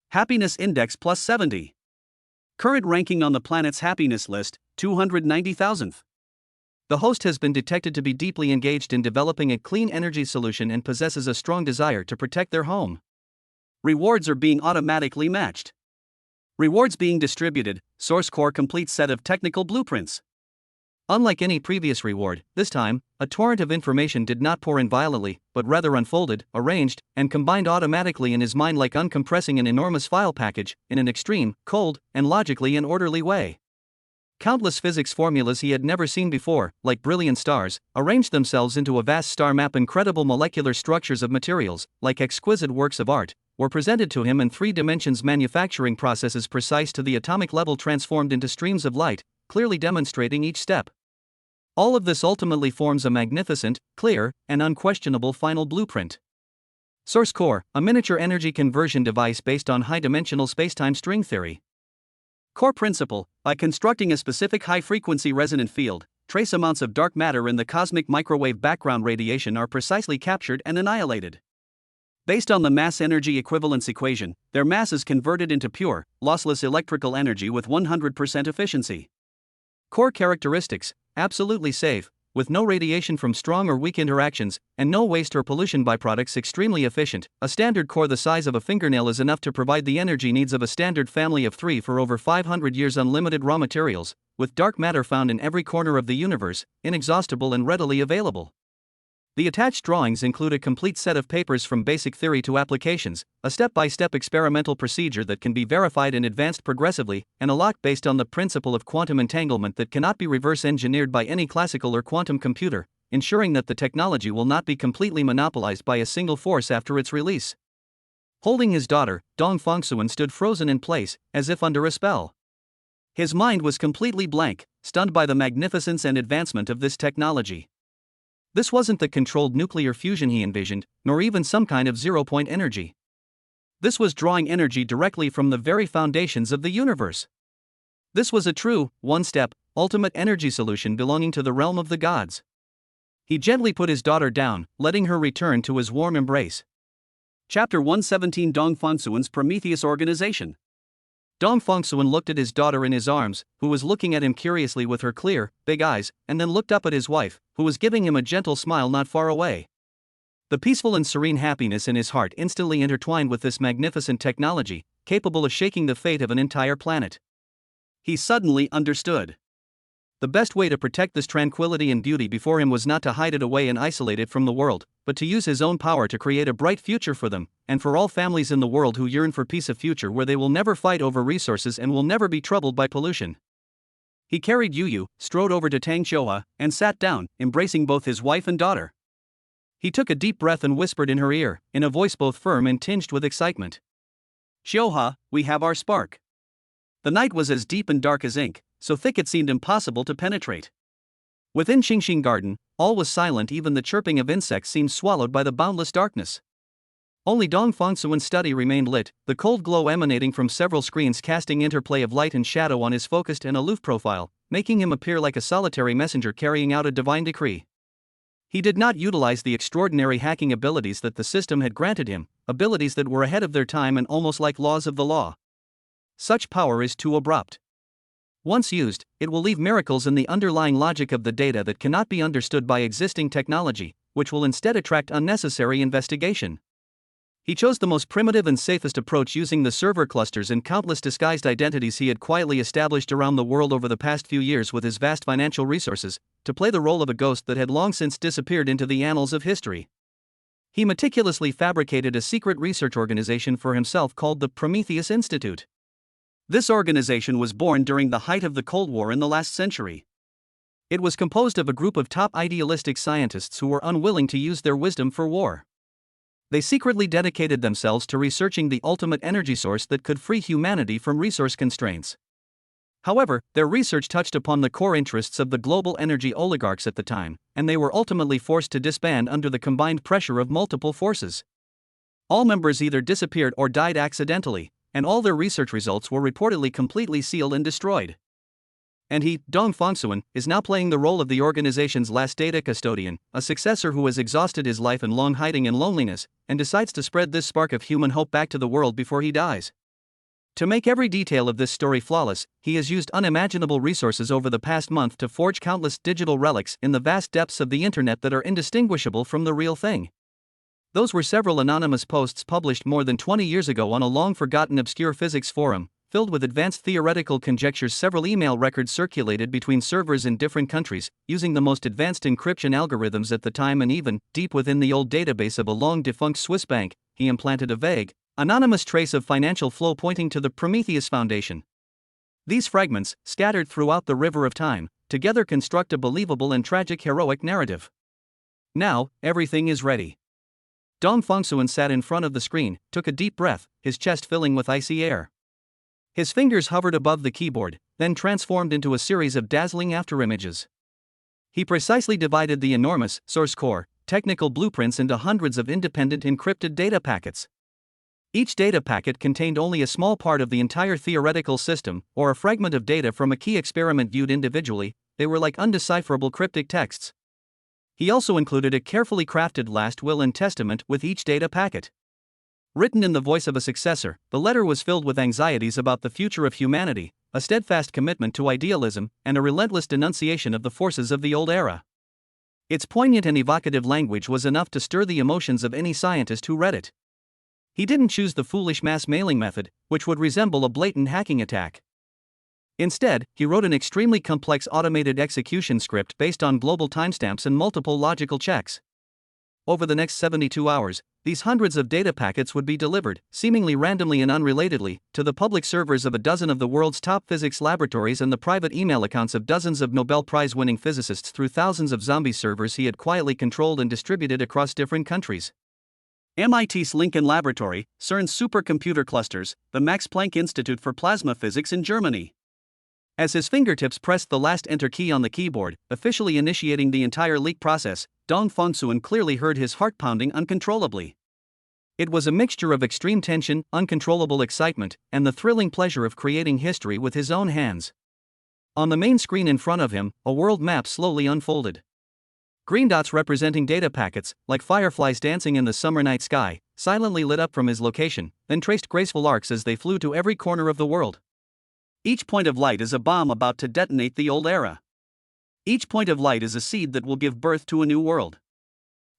Happiness Index plus 70. Current ranking on the planet's happiness list, 290,000th. The host has been detected to be deeply engaged in developing a clean energy solution and possesses a strong desire to protect their home. Rewards are being automatically matched. Rewards being distributed, Source Core complete set of technical blueprints. Unlike any previous reward, this time, a torrent of information did not pour in violently, but rather unfolded, arranged, and combined automatically in his mind like uncompressing an enormous file package, in an extreme, cold, and logically and orderly way. Countless physics formulas he had never seen before, like brilliant stars, arranged themselves into a vast star map. Incredible molecular structures of materials, like exquisite works of art, were presented to him in 3 dimensions. Manufacturing processes precise to the atomic level transformed into streams of light, clearly demonstrating each step. All of this ultimately forms a magnificent, clear, and unquestionable final blueprint. Source Core, a miniature energy conversion device based on high-dimensional spacetime string theory. Core principle: by constructing a specific high-frequency resonant field, trace amounts of dark matter in the cosmic microwave background radiation are precisely captured and annihilated. Based on the mass-energy equivalence equation, their mass is converted into pure, lossless electrical energy with 100% efficiency. Core characteristics: absolutely safe, with no radiation from strong or weak interactions, and no waste or pollution byproducts. Extremely efficient. A standard core the size of a fingernail is enough to provide the energy needs of a standard family of 3 for over 500 years. Unlimited raw materials, with dark matter found in every corner of the universe, inexhaustible and readily available. The attached drawings include a complete set of papers from basic theory to applications, a step-by-step experimental procedure that can be verified and advanced progressively, and a lock based on the principle of quantum entanglement that cannot be reverse-engineered by any classical or quantum computer, ensuring that the technology will not be completely monopolized by a single force after its release. Holding his daughter, Dong Fongsuan stood frozen in place, as if under a spell. His mind was completely blank, stunned by the magnificence and advancement of this technology. This wasn't the controlled nuclear fusion he envisioned, nor even some kind of zero-point energy. This was drawing energy directly from the very foundations of the universe. This was a true, one-step, ultimate energy solution belonging to the realm of the gods. He gently put his daughter down, letting her return to his warm embrace. Chapter 117: Dong Fongsuan's Prometheus Organization. Dong Fongsuan looked at his daughter in his arms, who was looking at him curiously with her clear, big eyes, and then looked up at his wife, who was giving him a gentle smile not far away. The peaceful and serene happiness in his heart instantly intertwined with this magnificent technology, capable of shaking the fate of an entire planet. He suddenly understood. The best way to protect this tranquility and beauty before him was not to hide it away and isolate it from the world, but to use his own power to create a bright future for them, and for all families in the world who yearn for peace. A future where they will never fight over resources and will never be troubled by pollution. He carried Yu, strode over to Tang Xiuhua, and sat down, embracing both his wife and daughter. He took a deep breath and whispered in her ear, in a voice both firm and tinged with excitement. "Xiuhua, we have our spark." The night was as deep and dark as ink, so thick it seemed impossible to penetrate. Within Xingxing Garden, all was silent. Even the chirping of insects seemed swallowed by the boundless darkness. Only Dong Fongsuan's study remained lit, the cold glow emanating from several screens casting interplay of light and shadow on his focused and aloof profile, making him appear like a solitary messenger carrying out a divine decree. He did not utilize the extraordinary hacking abilities that the system had granted him, abilities that were ahead of their time and almost like laws of the law. Such power is too abrupt. Once used, it will leave miracles in the underlying logic of the data that cannot be understood by existing technology, which will instead attract unnecessary investigation. He chose the most primitive and safest approach, using the server clusters and countless disguised identities he had quietly established around the world over the past few years with his vast financial resources, to play the role of a ghost that had long since disappeared into the annals of history. He meticulously fabricated a secret research organization for himself called the Prometheus Institute. This organization was born during the height of the Cold War in the last century. It was composed of a group of top idealistic scientists who were unwilling to use their wisdom for war. They secretly dedicated themselves to researching the ultimate energy source that could free humanity from resource constraints. However, their research touched upon the core interests of the global energy oligarchs at the time, and they were ultimately forced to disband under the combined pressure of multiple forces. All members either disappeared or died accidentally, and all their research results were reportedly completely sealed and destroyed. And he, Dong Fongsuan, is now playing the role of the organization's last data custodian, a successor who has exhausted his life in long hiding and loneliness, and decides to spread this spark of human hope back to the world before he dies. To make every detail of this story flawless, he has used unimaginable resources over the past month to forge countless digital relics in the vast depths of the internet that are indistinguishable from the real thing. Those were several anonymous posts published more than 20 years ago on a long-forgotten obscure physics forum, filled with advanced theoretical conjectures. Several email records circulated between servers in different countries, using the most advanced encryption algorithms at the time, and even, deep within the old database of a long-defunct Swiss bank, he implanted a vague, anonymous trace of financial flow pointing to the Prometheus Foundation. These fragments, scattered throughout the river of time, together construct a believable and tragic heroic narrative. Now, everything is ready. Dong Fongsuan sat in front of the screen, took a deep breath, his chest filling with icy air. His fingers hovered above the keyboard, then transformed into a series of dazzling afterimages. He precisely divided the enormous, source core, technical blueprints into hundreds of independent encrypted data packets. Each data packet contained only a small part of the entire theoretical system, or a fragment of data from a key experiment viewed individually. They were like undecipherable cryptic texts. He also included a carefully crafted last will and testament with each data packet. Written in the voice of a successor, the letter was filled with anxieties about the future of humanity, a steadfast commitment to idealism, and a relentless denunciation of the forces of the old era. Its poignant and evocative language was enough to stir the emotions of any scientist who read it. He didn't choose the foolish mass mailing method, which would resemble a blatant hacking attack. Instead, he wrote an extremely complex automated execution script based on global timestamps and multiple logical checks. Over the next 72 hours, these hundreds of data packets would be delivered, seemingly randomly and unrelatedly, to the public servers of a dozen of the world's top physics laboratories and the private email accounts of dozens of Nobel Prize-winning physicists through thousands of zombie servers he had quietly controlled and distributed across different countries. MIT's Lincoln Laboratory, CERN's supercomputer clusters, the Max Planck Institute for Plasma Physics in Germany. As his fingertips pressed the last enter key on the keyboard, officially initiating the entire leak process, Dong Fongsuan clearly heard his heart pounding uncontrollably. It was a mixture of extreme tension, uncontrollable excitement, and the thrilling pleasure of creating history with his own hands. On the main screen in front of him, a world map slowly unfolded. Green dots representing data packets, like fireflies dancing in the summer night sky, silently lit up from his location, then traced graceful arcs as they flew to every corner of the world. Each point of light is a bomb about to detonate the old era. Each point of light is a seed that will give birth to a new world.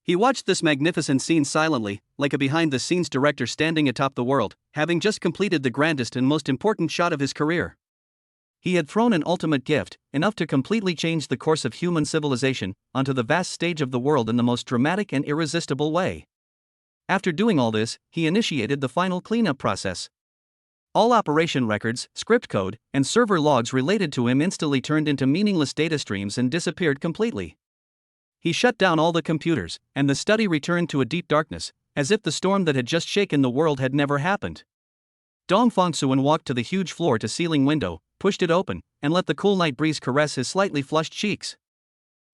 He watched this magnificent scene silently, like a behind-the-scenes director standing atop the world, having just completed the grandest and most important shot of his career. He had thrown an ultimate gift, enough to completely change the course of human civilization, onto the vast stage of the world in the most dramatic and irresistible way. After doing all this, he initiated the final cleanup process. All operation records, script code, and server logs related to him instantly turned into meaningless data streams and disappeared completely. He shut down all the computers, and the study returned to a deep darkness, as if the storm that had just shaken the world had never happened. Dong Fongsuan walked to the huge floor-to-ceiling window, pushed it open, and let the cool night breeze caress his slightly flushed cheeks.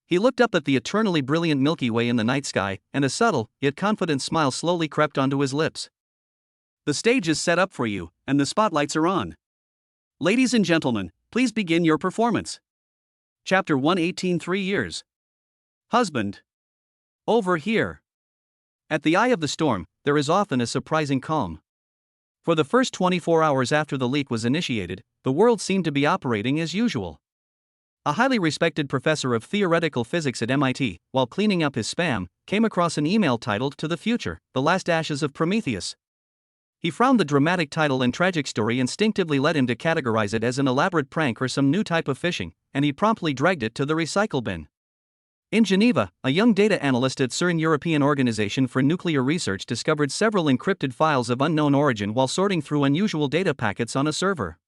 He looked up at the eternally brilliant Milky Way in the night sky, and a subtle, yet confident smile slowly crept onto his lips. The stage is set up for you, and the spotlights are on. Ladies and gentlemen, please begin your performance. Chapter 118 3 Years. Husband. Over here. At the eye of the storm, there is often a surprising calm. For the first 24 hours after the leak was initiated, the world seemed to be operating as usual. A highly respected professor of theoretical physics at MIT, while cleaning up his spam, came across an email titled "To the Future, The Last Ashes of Prometheus." He frowned the dramatic title and tragic story instinctively led him to categorize it as an elaborate prank or some new type of phishing, and he promptly dragged it to the recycle bin. In Geneva, a young data analyst at CERN European Organization for Nuclear Research discovered several encrypted files of unknown origin while sorting through unusual data packets on a server.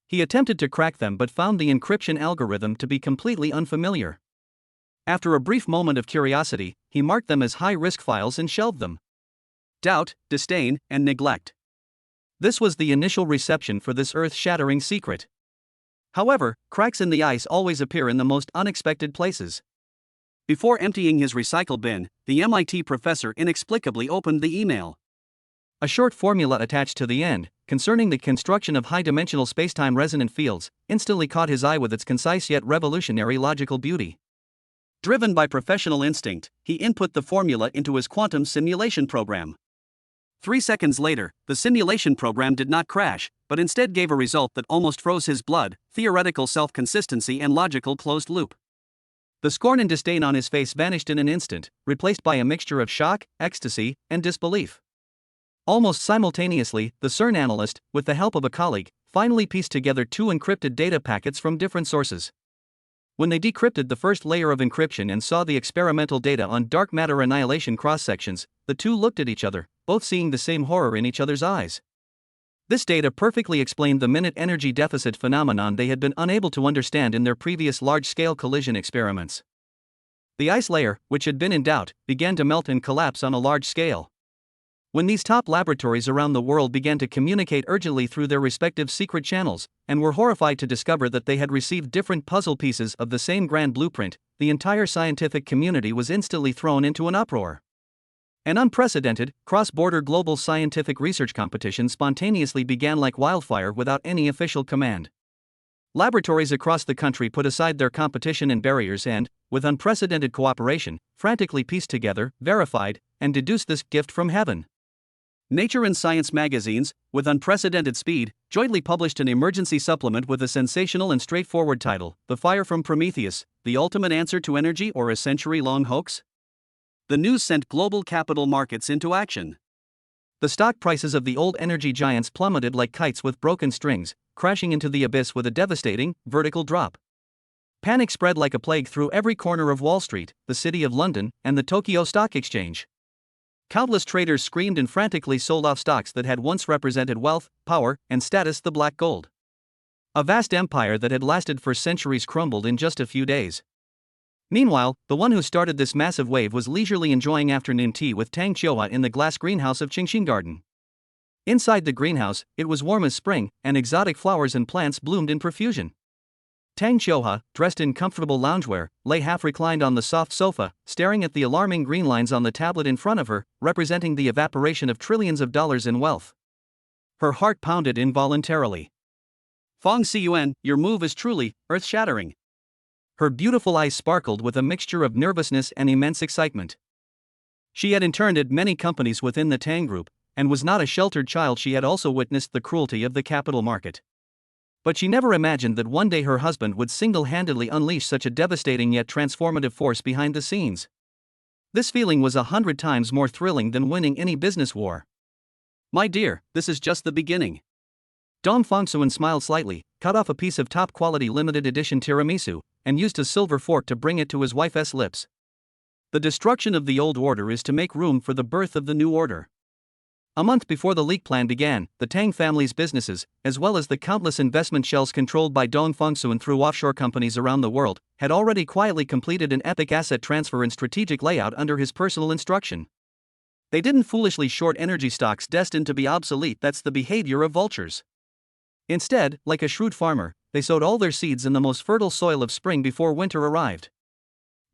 He attempted to crack them but found the encryption algorithm to be completely unfamiliar. After a brief moment of curiosity, he marked them as high-risk files and shelved them. Doubt, disdain, and neglect. This was the initial reception for this earth-shattering secret. However, cracks in the ice always appear in the most unexpected places. Before emptying his recycle bin, the MIT professor inexplicably opened the email. A short formula attached to the end, concerning the construction of high-dimensional spacetime resonant fields, instantly caught his eye with its concise yet revolutionary logical beauty. Driven by professional instinct, he input the formula into his quantum simulation program. 3 seconds later, the simulation program did not crash, but instead gave a result that almost froze his blood: theoretical self-consistency and logical closed loop. The scorn and disdain on his face vanished in an instant, replaced by a mixture of shock, ecstasy, and disbelief. Almost simultaneously, the CERN analyst, with the help of a colleague, finally pieced together 2 encrypted data packets from different sources. When they decrypted the first layer of encryption and saw the experimental data on dark matter annihilation cross-sections, the two looked at each other, both seeing the same horror in each other's eyes. This data perfectly explained the minute energy deficit phenomenon they had been unable to understand in their previous large-scale collision experiments. The ice layer, which had been in doubt, began to melt and collapse on a large scale. When these top laboratories around the world began to communicate urgently through their respective secret channels, and were horrified to discover that they had received different puzzle pieces of the same grand blueprint, the entire scientific community was instantly thrown into an uproar. An unprecedented, cross-border global scientific research competition spontaneously began like wildfire without any official command. Laboratories across the country put aside their competition and barriers and, with unprecedented cooperation, frantically pieced together, verified, and deduced this gift from heaven. Nature and Science magazines, with unprecedented speed, jointly published an emergency supplement with a sensational and straightforward title, The Fire from Prometheus, the ultimate answer to energy or a century-long hoax? The news sent global capital markets into action. The stock prices of the old energy giants plummeted like kites with broken strings, crashing into the abyss with a devastating, vertical drop. Panic spread like a plague through every corner of Wall Street, the City of London, and the Tokyo Stock Exchange. Countless traders screamed and frantically sold off stocks that had once represented wealth, power, and status, the black gold. A vast empire that had lasted for centuries crumbled in just a few days. Meanwhile, the one who started this massive wave was leisurely enjoying afternoon tea with Tang Qiuhua in the glass greenhouse of Qingxin Garden. Inside the greenhouse, it was warm as spring, and exotic flowers and plants bloomed in profusion. Tang Qiuhua, dressed in comfortable loungewear, lay half-reclined on the soft sofa, staring at the alarming green lines on the tablet in front of her, representing the evaporation of trillions of dollars in wealth. Her heart pounded involuntarily. Fong Siyuan, your move is truly earth-shattering. Her beautiful eyes sparkled with a mixture of nervousness and immense excitement. She had interned many companies within the Tang Group, and was not a sheltered child. She had also witnessed the cruelty of the capital market. But she never imagined that one day her husband would single-handedly unleash such a devastating yet transformative force behind the scenes. This feeling was 100 times more thrilling than winning any business war. My dear, this is just the beginning. Dong Fongsuan smiled slightly, cut off a piece of top-quality limited edition tiramisu, and used a silver fork to bring it to his wife's lips. The destruction of the old order is to make room for the birth of the new order. A month before the leak plan began, the Tang family's businesses, as well as the countless investment shells controlled by Dong Fongsuan through offshore companies around the world, had already quietly completed an epic asset transfer and strategic layout under his personal instruction. They didn't foolishly short energy stocks destined to be obsolete. That's the behavior of vultures. Instead, like a shrewd farmer, they sowed all their seeds in the most fertile soil of spring before winter arrived.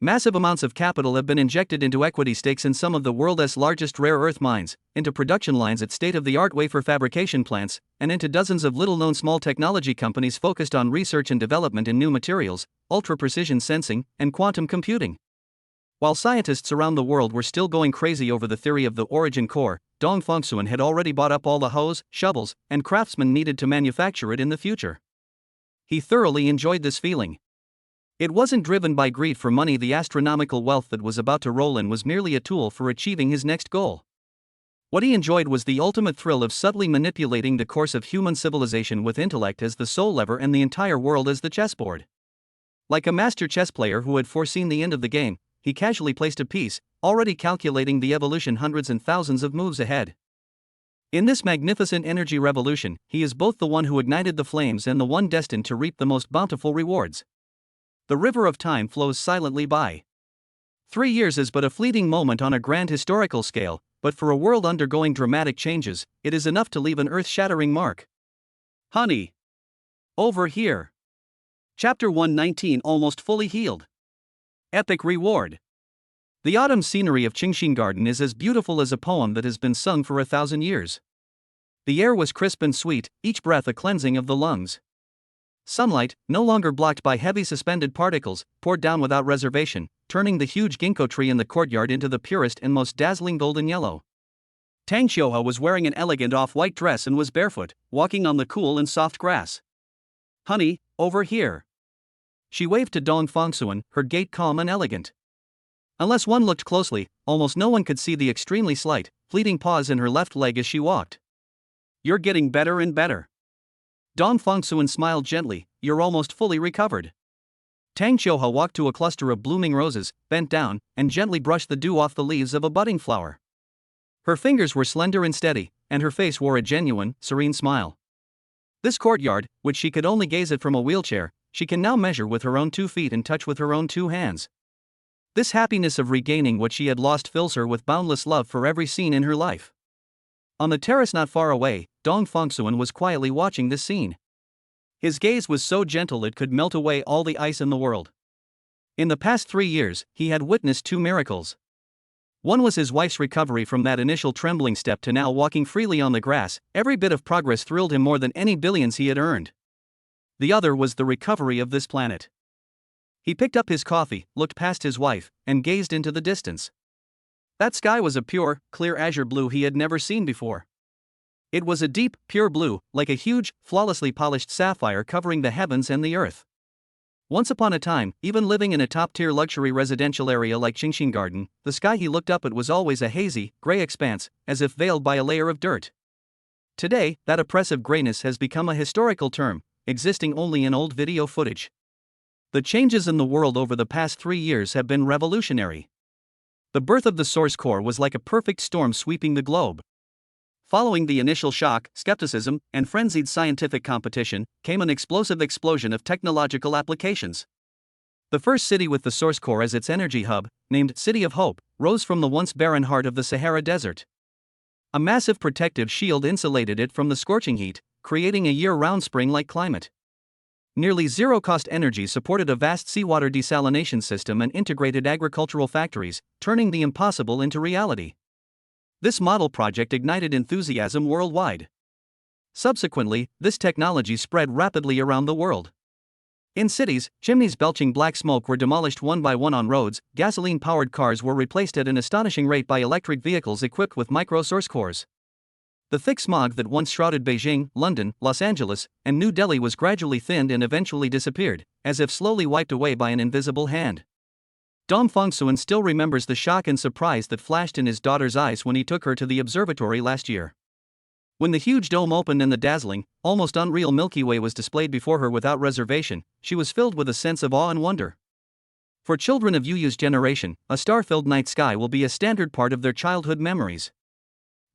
Massive amounts of capital have been injected into equity stakes in some of the world's largest rare earth mines, into production lines at state-of-the-art wafer fabrication plants, and into dozens of little-known small technology companies focused on research and development in new materials, ultra-precision sensing, and quantum computing. While scientists around the world were still going crazy over the theory of the origin core, Dong Fongsuan had already bought up all the hoes, shovels, and craftsmen needed to manufacture it in the future. He thoroughly enjoyed this feeling. It wasn't driven by greed for money. The astronomical wealth that was about to roll in was merely a tool for achieving his next goal. What he enjoyed was the ultimate thrill of subtly manipulating the course of human civilization with intellect as the sole lever and the entire world as the chessboard. Like a master chess player who had foreseen the end of the game, he casually placed a piece, already calculating the evolution hundreds and thousands of moves ahead. In this magnificent energy revolution, he is both the one who ignited the flames and the one destined to reap the most bountiful rewards. The river of time flows silently by. 3 years is but a fleeting moment on a grand historical scale, but for a world undergoing dramatic changes, it is enough to leave an earth-shattering mark. Honey. Over here. Chapter 119, almost fully healed. Epic reward. The autumn scenery of Qingxin Garden is as beautiful as a poem that has been sung for 1,000 years. The air was crisp and sweet, each breath a cleansing of the lungs. Sunlight, no longer blocked by heavy suspended particles, poured down without reservation, turning the huge ginkgo tree in the courtyard into the purest and most dazzling golden yellow. Tang Qiuhua was wearing an elegant off-white dress and was barefoot, walking on the cool and soft grass. Honey, over here. She waved to Dong Fongsuan, her gait calm and elegant. Unless one looked closely, almost no one could see the extremely slight, fleeting pause in her left leg as she walked. You're getting better and better. Dong Fongsuan smiled gently, you're almost fully recovered. Tang Qiuhua walked to a cluster of blooming roses, bent down, and gently brushed the dew off the leaves of a budding flower. Her fingers were slender and steady, and her face wore a genuine, serene smile. This courtyard, which she could only gaze at from a wheelchair, she can now measure with her own 2 feet and touch with her own 2 hands. This happiness of regaining what she had lost fills her with boundless love for every scene in her life. On the terrace not far away, Dong Fongsuan was quietly watching this scene. His gaze was so gentle it could melt away all the ice in the world. In the past 3 years, he had witnessed 2 miracles. One was his wife's recovery from that initial trembling step to now walking freely on the grass. Every bit of progress thrilled him more than any billions he had earned. The other was the recovery of this planet. He picked up his coffee, looked past his wife, and gazed into the distance. That sky was a pure, clear azure blue he had never seen before. It was a deep, pure blue, like a huge, flawlessly polished sapphire covering the heavens and the earth. Once upon a time, even living in a top-tier luxury residential area like Qingshan Garden, the sky he looked up at was always a hazy, gray expanse, as if veiled by a layer of dirt. Today, that oppressive grayness has become a historical term, existing only in old video footage. The changes in the world over the past 3 years have been revolutionary. The birth of the source core was like a perfect storm sweeping the globe. Following the initial shock, skepticism, and frenzied scientific competition, came an explosive explosion of technological applications. The first city with the source core as its energy hub, named City of Hope, rose from the once barren heart of the Sahara Desert. A massive protective shield insulated it from the scorching heat, creating a year-round spring-like climate. Nearly zero-cost energy supported a vast seawater desalination system and integrated agricultural factories, turning the impossible into reality. This model project ignited enthusiasm worldwide. Subsequently, this technology spread rapidly around the world. In cities, chimneys belching black smoke were demolished one by one on roads, gasoline-powered cars were replaced at an astonishing rate by electric vehicles equipped with micro-source cores. The thick smog that once shrouded Beijing, London, Los Angeles, and New Delhi was gradually thinned and eventually disappeared, as if slowly wiped away by an invisible hand. Dong Fengsuan still remembers the shock and surprise that flashed in his daughter's eyes when he took her to the observatory last year. When the huge dome opened and the dazzling, almost unreal Milky Way was displayed before her without reservation, she was filled with a sense of awe and wonder. For children of Yu's generation, a star-filled night sky will be a standard part of their childhood memories.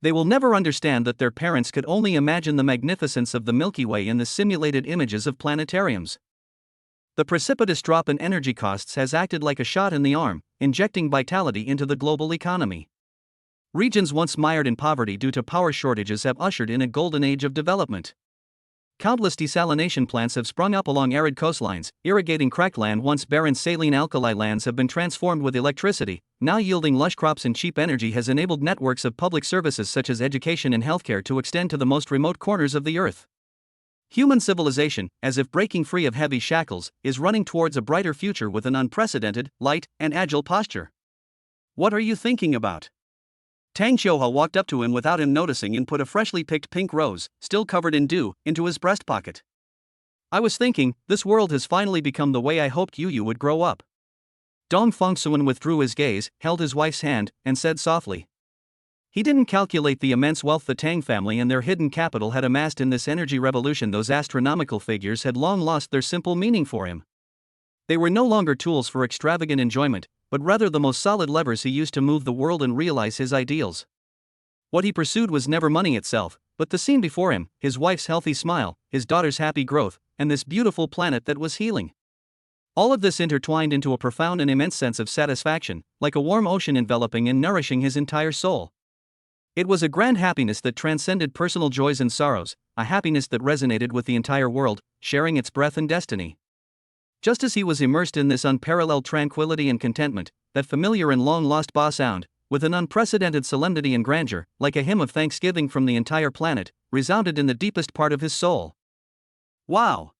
They will never understand that their parents could only imagine the magnificence of the Milky Way in the simulated images of planetariums. The precipitous drop in energy costs has acted like a shot in the arm, injecting vitality into the global economy. Regions once mired in poverty due to power shortages have ushered in a golden age of development. Countless desalination plants have sprung up along arid coastlines, irrigating crackland. Once barren saline alkali lands have been transformed with electricity, now yielding lush crops, and cheap energy has enabled networks of public services such as education and healthcare to extend to the most remote corners of the earth. Human civilization, as if breaking free of heavy shackles, is running towards a brighter future with an unprecedented, light, and agile posture. What are you thinking about? Tang Xiuhua walked up to him without him noticing and put a freshly picked pink rose, still covered in dew, into his breast pocket. I was thinking, this world has finally become the way I hoped Yu would grow up. Dong Fengsuan withdrew his gaze, held his wife's hand, and said softly. He didn't calculate the immense wealth the Tang family and their hidden capital had amassed in this energy revolution. Those astronomical figures had long lost their simple meaning for him. They were no longer tools for extravagant enjoyment, but rather the most solid levers he used to move the world and realize his ideals. What he pursued was never money itself, but the scene before him, his wife's healthy smile, his daughter's happy growth, and this beautiful planet that was healing. All of this intertwined into a profound and immense sense of satisfaction, like a warm ocean enveloping and nourishing his entire soul. It was a grand happiness that transcended personal joys and sorrows, a happiness that resonated with the entire world, sharing its breath and destiny. Just as he was immersed in this unparalleled tranquility and contentment, that familiar and long-lost ba sound, with an unprecedented solemnity and grandeur, like a hymn of thanksgiving from the entire planet, resounded in the deepest part of his soul. Wow!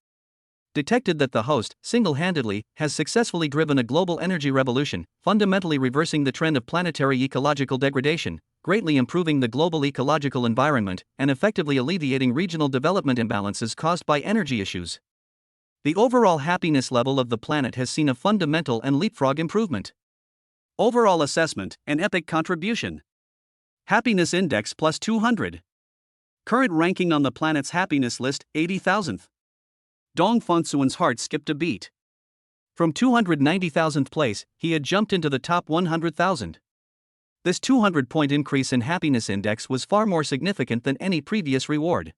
Detected that the host, single-handedly, has successfully driven a global energy revolution, fundamentally reversing the trend of planetary ecological degradation, greatly improving the global ecological environment, and effectively alleviating regional development imbalances caused by energy issues. The overall happiness level of the planet has seen a fundamental and leapfrog improvement. Overall assessment, an epic contribution. Happiness Index plus 200. Current ranking on the planet's happiness list, 80,000th. Dong Fengsuan's heart skipped a beat. From 290,000th place, he had jumped into the top 100,000. This 200-point increase in happiness index was far more significant than any previous reward.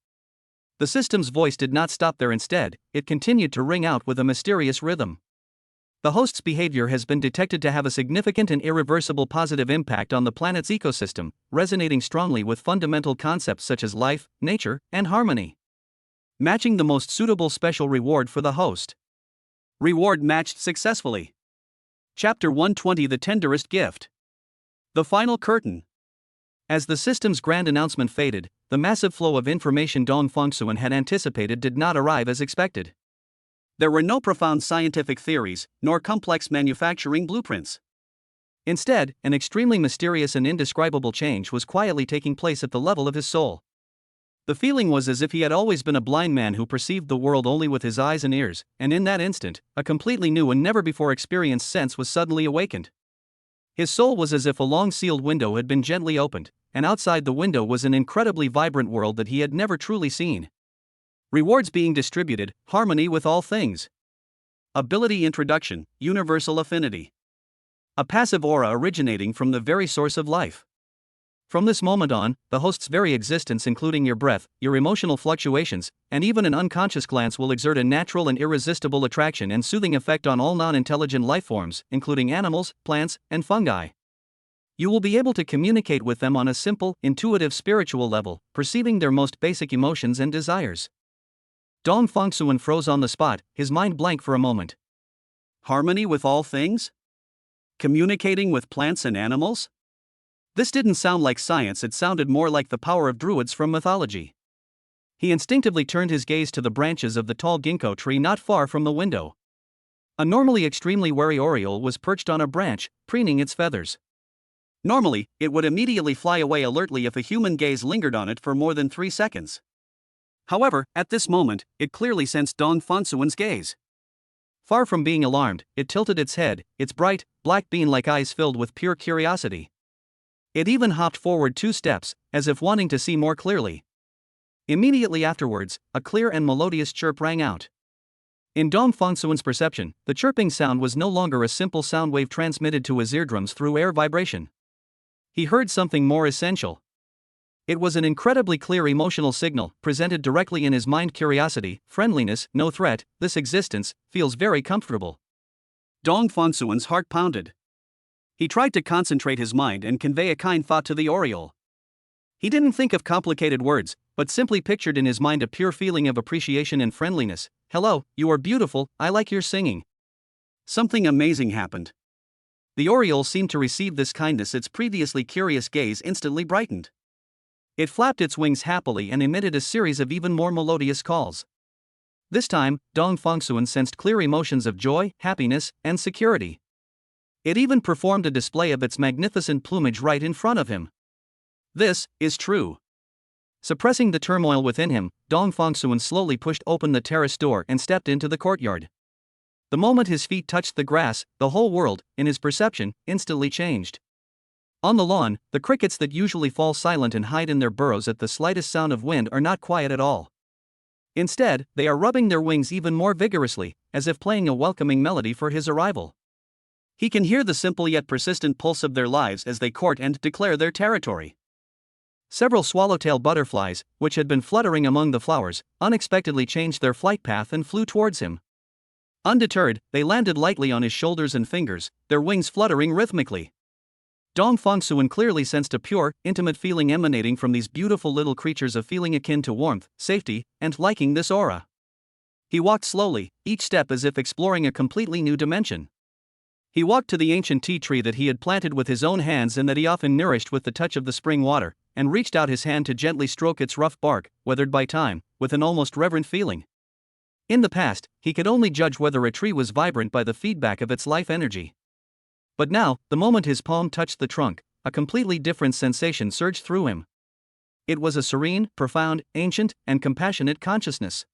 The system's voice did not stop there. Instead, it continued to ring out with a mysterious rhythm. The host's behavior has been detected to have a significant and irreversible positive impact on the planet's ecosystem, resonating strongly with fundamental concepts such as life, nature, and harmony. Matching the most suitable special reward for the host. Reward matched successfully. Chapter 120 The Tenderest Gift. The final curtain. As the system's grand announcement faded, the massive flow of information Dong Fengsuan had anticipated did not arrive as expected. There were no profound scientific theories, nor complex manufacturing blueprints. Instead, an extremely mysterious and indescribable change was quietly taking place at the level of his soul. The feeling was as if he had always been a blind man who perceived the world only with his eyes and ears, and in that instant, a completely new and never-before-experienced sense was suddenly awakened. His soul was as if a long-sealed window had been gently opened, and outside the window was an incredibly vibrant world that he had never truly seen. Rewards being distributed, harmony with all things. Ability introduction, universal affinity. A passive aura originating from the very source of life. From this moment on, the host's very existence, including your breath, your emotional fluctuations, and even an unconscious glance, will exert a natural and irresistible attraction and soothing effect on all non-intelligent life forms, including animals, plants, and fungi. You will be able to communicate with them on a simple, intuitive spiritual level, perceiving their most basic emotions and desires. Dong Fengsuan froze on the spot, his mind blank for a moment. Harmony with all things? Communicating with plants and animals? This didn't sound like science, it sounded more like the power of druids from mythology. He instinctively turned his gaze to the branches of the tall ginkgo tree not far from the window. A normally extremely wary oriole was perched on a branch, preening its feathers. Normally, it would immediately fly away alertly if a human gaze lingered on it for more than 3 seconds. However, at this moment, it clearly sensed Dong Fengsuan's gaze. Far from being alarmed, it tilted its head, its bright, black bean-like eyes filled with pure curiosity. It even hopped forward 2 steps, as if wanting to see more clearly. Immediately afterwards, a clear and melodious chirp rang out. In Dong Fengsuan's perception, the chirping sound was no longer a simple sound wave transmitted to his eardrums through air vibration. He heard something more essential. It was an incredibly clear emotional signal, presented directly in his mind: curiosity, friendliness, no threat, this existence feels very comfortable. Dong Fengsuan's heart pounded. He tried to concentrate his mind and convey a kind thought to the oriole. He didn't think of complicated words, but simply pictured in his mind a pure feeling of appreciation and friendliness. Hello, you are beautiful, I like your singing. Something amazing happened. The oriole seemed to receive this kindness. Its previously curious gaze instantly brightened. It flapped its wings happily and emitted a series of even more melodious calls. This time, Dong Fengsuan sensed clear emotions of joy, happiness, and security. It even performed a display of its magnificent plumage right in front of him. This is true. Suppressing the turmoil within him, Dong Fengsuan slowly pushed open the terrace door and stepped into the courtyard. The moment his feet touched the grass, the whole world, in his perception, instantly changed. On the lawn, the crickets that usually fall silent and hide in their burrows at the slightest sound of wind are not quiet at all. Instead, they are rubbing their wings even more vigorously, as if playing a welcoming melody for his arrival. He can hear the simple yet persistent pulse of their lives as they court and declare their territory. Several swallowtail butterflies, which had been fluttering among the flowers, unexpectedly changed their flight path and flew towards him. Undeterred, they landed lightly on his shoulders and fingers, their wings fluttering rhythmically. Dong Fengsuan clearly sensed a pure, intimate feeling emanating from these beautiful little creatures, a feeling akin to warmth, safety, and liking this aura. He walked slowly, each step as if exploring a completely new dimension. He walked to the ancient tea tree that he had planted with his own hands and that he often nourished with the touch of the spring water, and reached out his hand to gently stroke its rough bark, weathered by time, with an almost reverent feeling. In the past, he could only judge whether a tree was vibrant by the feedback of its life energy. But now, the moment his palm touched the trunk, a completely different sensation surged through him. It was a serene, profound, ancient, and compassionate consciousness.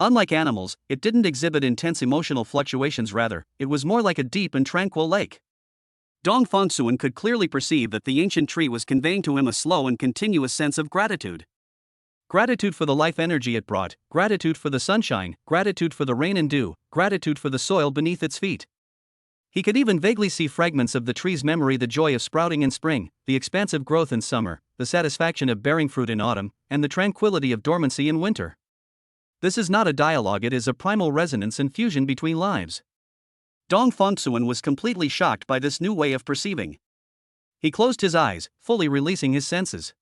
Unlike animals, it didn't exhibit intense emotional fluctuations, rather, it was more like a deep and tranquil lake. Dong Fengsuan could clearly perceive that the ancient tree was conveying to him a slow and continuous sense of gratitude. Gratitude for the life energy it brought, gratitude for the sunshine, gratitude for the rain and dew, gratitude for the soil beneath its feet. He could even vaguely see fragments of the tree's memory: the joy of sprouting in spring, the expansive growth in summer, the satisfaction of bearing fruit in autumn, and the tranquility of dormancy in winter. This is not a dialogue, it is a primal resonance and fusion between lives. Dong Fengsuan was completely shocked by this new way of perceiving. He closed his eyes, fully releasing his senses.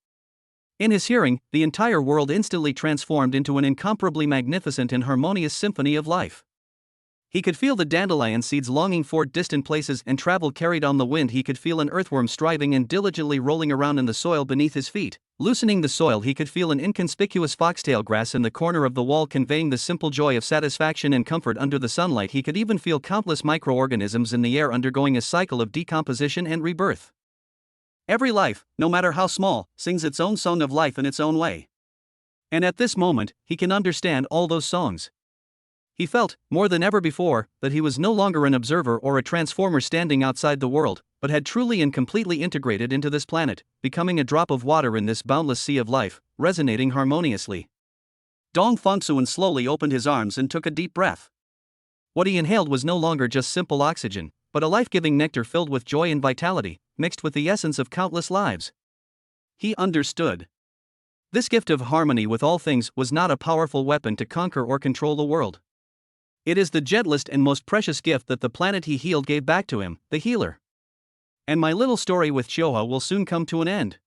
In his hearing, the entire world instantly transformed into an incomparably magnificent and harmonious symphony of life. He could feel the dandelion seeds longing for distant places and travel carried on the wind. He could feel an earthworm striving and diligently rolling around in the soil beneath his feet. Loosening the soil, he could feel an inconspicuous foxtail grass in the corner of the wall conveying the simple joy of satisfaction and comfort under the sunlight. He could even feel countless microorganisms in the air undergoing a cycle of decomposition and rebirth. Every life, no matter how small, sings its own song of life in its own way. And at this moment, he can understand all those songs. He felt, more than ever before, that he was no longer an observer or a transformer standing outside the world, but had truly and completely integrated into this planet, becoming a drop of water in this boundless sea of life, resonating harmoniously. Dong Fengsuan slowly opened his arms and took a deep breath. What he inhaled was no longer just simple oxygen, but a life-giving nectar filled with joy and vitality, mixed with the essence of countless lives. He understood. This gift of harmony with all things was not a powerful weapon to conquer or control the world. It is the gentlest and most precious gift that the planet he healed gave back to him, the healer. And my little story with Shoha will soon come to an end.